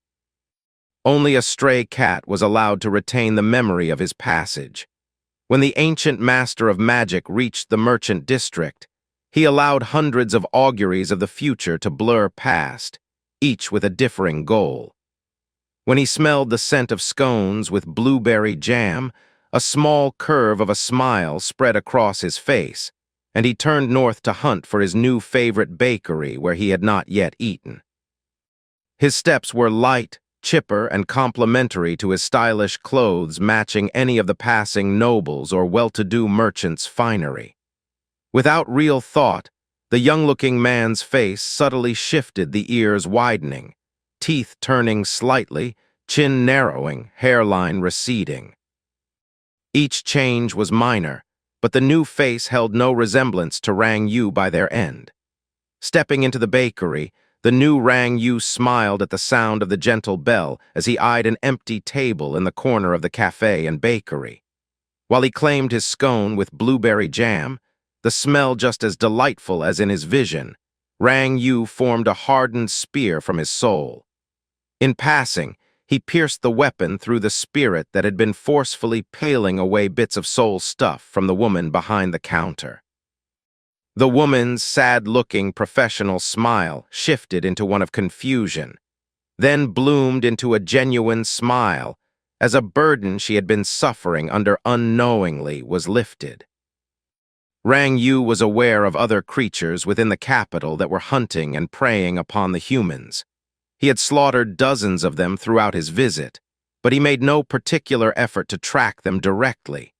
Only a stray cat was allowed to retain the memory of his passage. When the ancient master of magic reached the merchant district, he allowed hundreds of auguries of the future to blur past, each with a differing goal. When he smelled the scent of scones with blueberry jam, a small curve of a smile spread across his face, and he turned north to hunt for his new favorite bakery where he had not yet eaten. His steps were light, chipper, and complementary to his stylish clothes, matching any of the passing nobles or well-to-do merchants' finery. Without real thought, the young-looking man's face subtly shifted, the ears widening, teeth turning slightly, chin narrowing, hairline receding. Each change was minor, but the new face held no resemblance to Rang Yu by their end. Stepping into the bakery, the new Rang Yu smiled at the sound of the gentle bell as he eyed an empty table in the corner of the cafe and bakery. While he claimed his scone with blueberry jam, the smell just as delightful as in his vision, Rang Yu formed a hardened spear from his soul. In passing, he pierced the weapon through the spirit that had been forcefully paling away bits of soul stuff from the woman behind the counter. The woman's sad-looking professional smile shifted into one of confusion, then bloomed into a genuine smile as a burden she had been suffering under unknowingly was lifted. Rang Yu was aware of other creatures within the capital that were hunting and preying upon the humans. He had slaughtered dozens of them throughout his visit, but he made no particular effort to track them directly.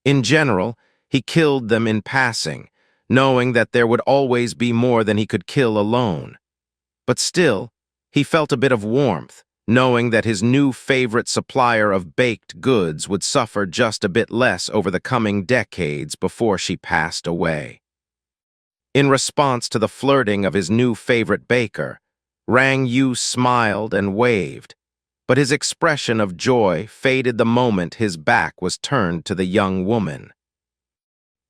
In general, he killed them in passing, knowing that there would always be more than he could kill alone. But still, he felt a bit of warmth, knowing that his new favorite supplier of baked goods would suffer just a bit less over the coming decades before she passed away. In response to the flirting of his new favorite baker, Rang Yu smiled and waved, but his expression of joy faded the moment his back was turned to the young woman.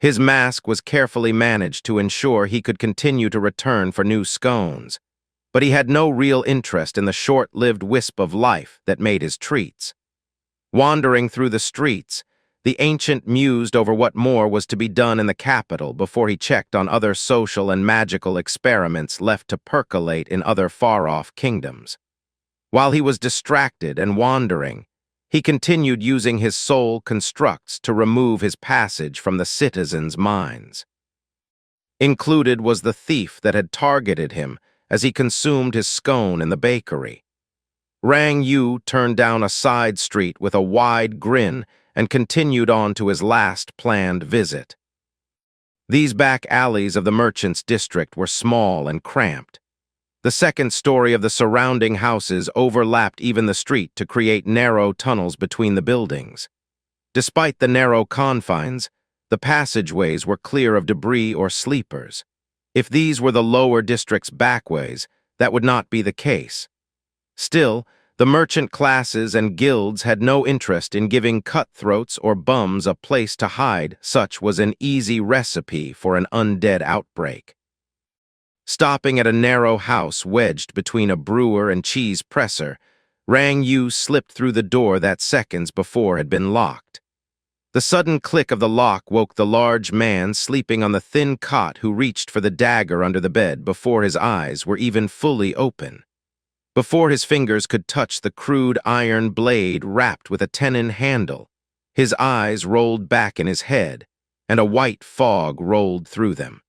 His mask was carefully managed to ensure he could continue to return for new scones, but he had no real interest in the short-lived wisp of life that made his treats. Wandering through the streets, the ancient mused over what more was to be done in the capital before he checked on other social and magical experiments left to percolate in other far-off kingdoms. While he was distracted and wandering, he continued using his soul constructs to remove his passage from the citizens' minds. Included was the thief that had targeted him as he consumed his scone in the bakery. Rang Yu turned down a side street with a wide grin and continued on to his last planned visit. These back alleys of the merchants' district were small and cramped. The second story of the surrounding houses overlapped even the street to create narrow tunnels between the buildings. Despite the narrow confines, the passageways were clear of debris or sleepers. If these were the lower district's backways, that would not be the case. Still, the merchant classes and guilds had no interest in giving cutthroats or bums a place to hide. Such was an easy recipe for an undead outbreak. Stopping at a narrow house wedged between a brewer and cheese presser, Rang Yu slipped through the door that seconds before had been locked. The sudden click of the lock woke the large man sleeping on the thin cot who reached for the dagger under the bed before his eyes were even fully open. Before his fingers could touch the crude iron blade wrapped with a tenon handle, his eyes rolled back in his head, and a white fog rolled through them.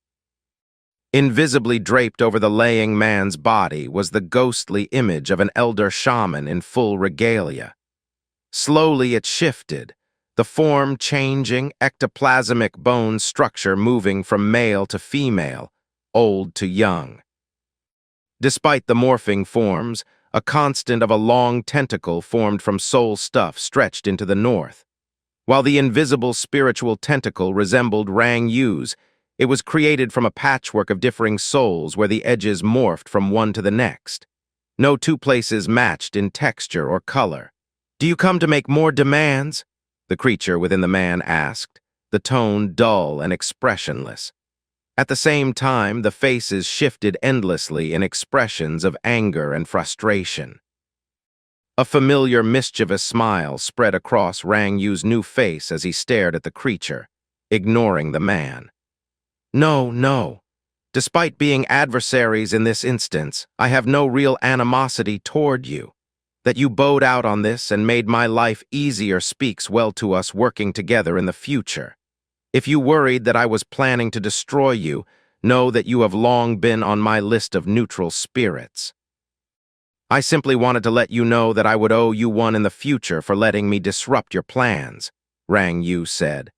Invisibly draped over the laying man's body was the ghostly image of an elder shaman in full regalia. Slowly it shifted, the form-changing, ectoplasmic bone structure moving from male to female, old to young. Despite the morphing forms, a constant of a long tentacle formed from soul stuff stretched into the north. While the invisible spiritual tentacle resembled Rang Yu's, it was created from a patchwork of differing souls where the edges morphed from one to the next. No two places matched in texture or color. "Do you come to make more demands?" the creature within the man asked, the tone dull and expressionless. At the same time, the faces shifted endlessly in expressions of anger and frustration. A familiar, mischievous smile spread across Rang Yu's new face as he stared at the creature, ignoring the man. "No, no. Despite being adversaries in this instance, I have no real animosity toward you. That you bowed out on this and made my life easier speaks well to us working together in the future. If you worried that I was planning to destroy you, know that you have long been on my list of neutral spirits. I simply wanted to let you know that I would owe you one in the future for letting me disrupt your plans," Rang Yu said.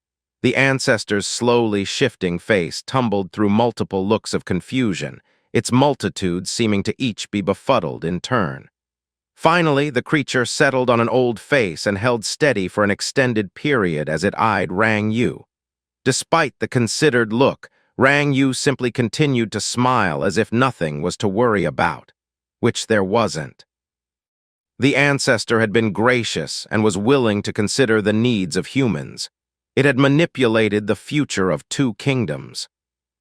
The ancestor's slowly shifting face tumbled through multiple looks of confusion, its multitudes seeming to each be befuddled in turn. Finally, the creature settled on an old face and held steady for an extended period as it eyed Rang Yu. Despite the considered look, Rang Yu simply continued to smile as if nothing was to worry about, which there wasn't. The ancestor had been gracious and was willing to consider the needs of humans. It had manipulated the future of two kingdoms.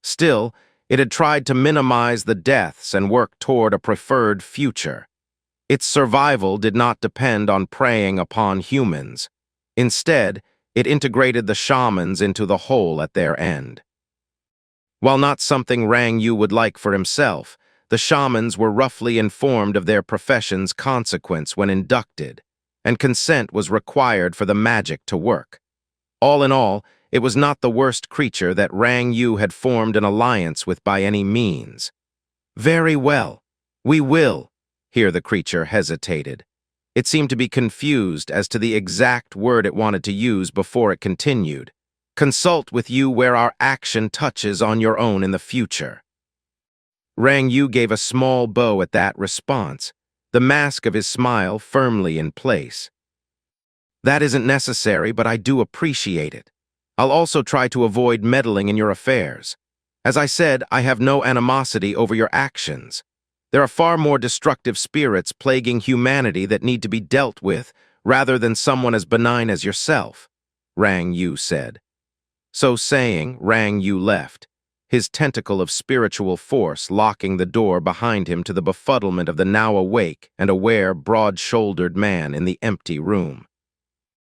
Still, it had tried to minimize the deaths and work toward a preferred future. Its survival did not depend on preying upon humans. Instead, it integrated the shamans into the whole at their end. While not something Rang Yu would like for himself, the shamans were roughly informed of their profession's consequence when inducted, and consent was required for the magic to work. All in all, it was not the worst creature that Rang Yu had formed an alliance with by any means. "Very well, we will," here the creature hesitated. It seemed to be confused as to the exact word it wanted to use before it continued. "Consult with you where our action touches on your own in the future." Rang Yu gave a small bow at that response, the mask of his smile firmly in place. "That isn't necessary, but I do appreciate it. I'll also try to avoid meddling in your affairs. As I said, I have no animosity over your actions. There are far more destructive spirits plaguing humanity that need to be dealt with rather than someone as benign as yourself," Rang Yu said. So saying, Rang Yu left, his tentacle of spiritual force locking the door behind him to the befuddlement of the now awake and aware broad-shouldered man in the empty room.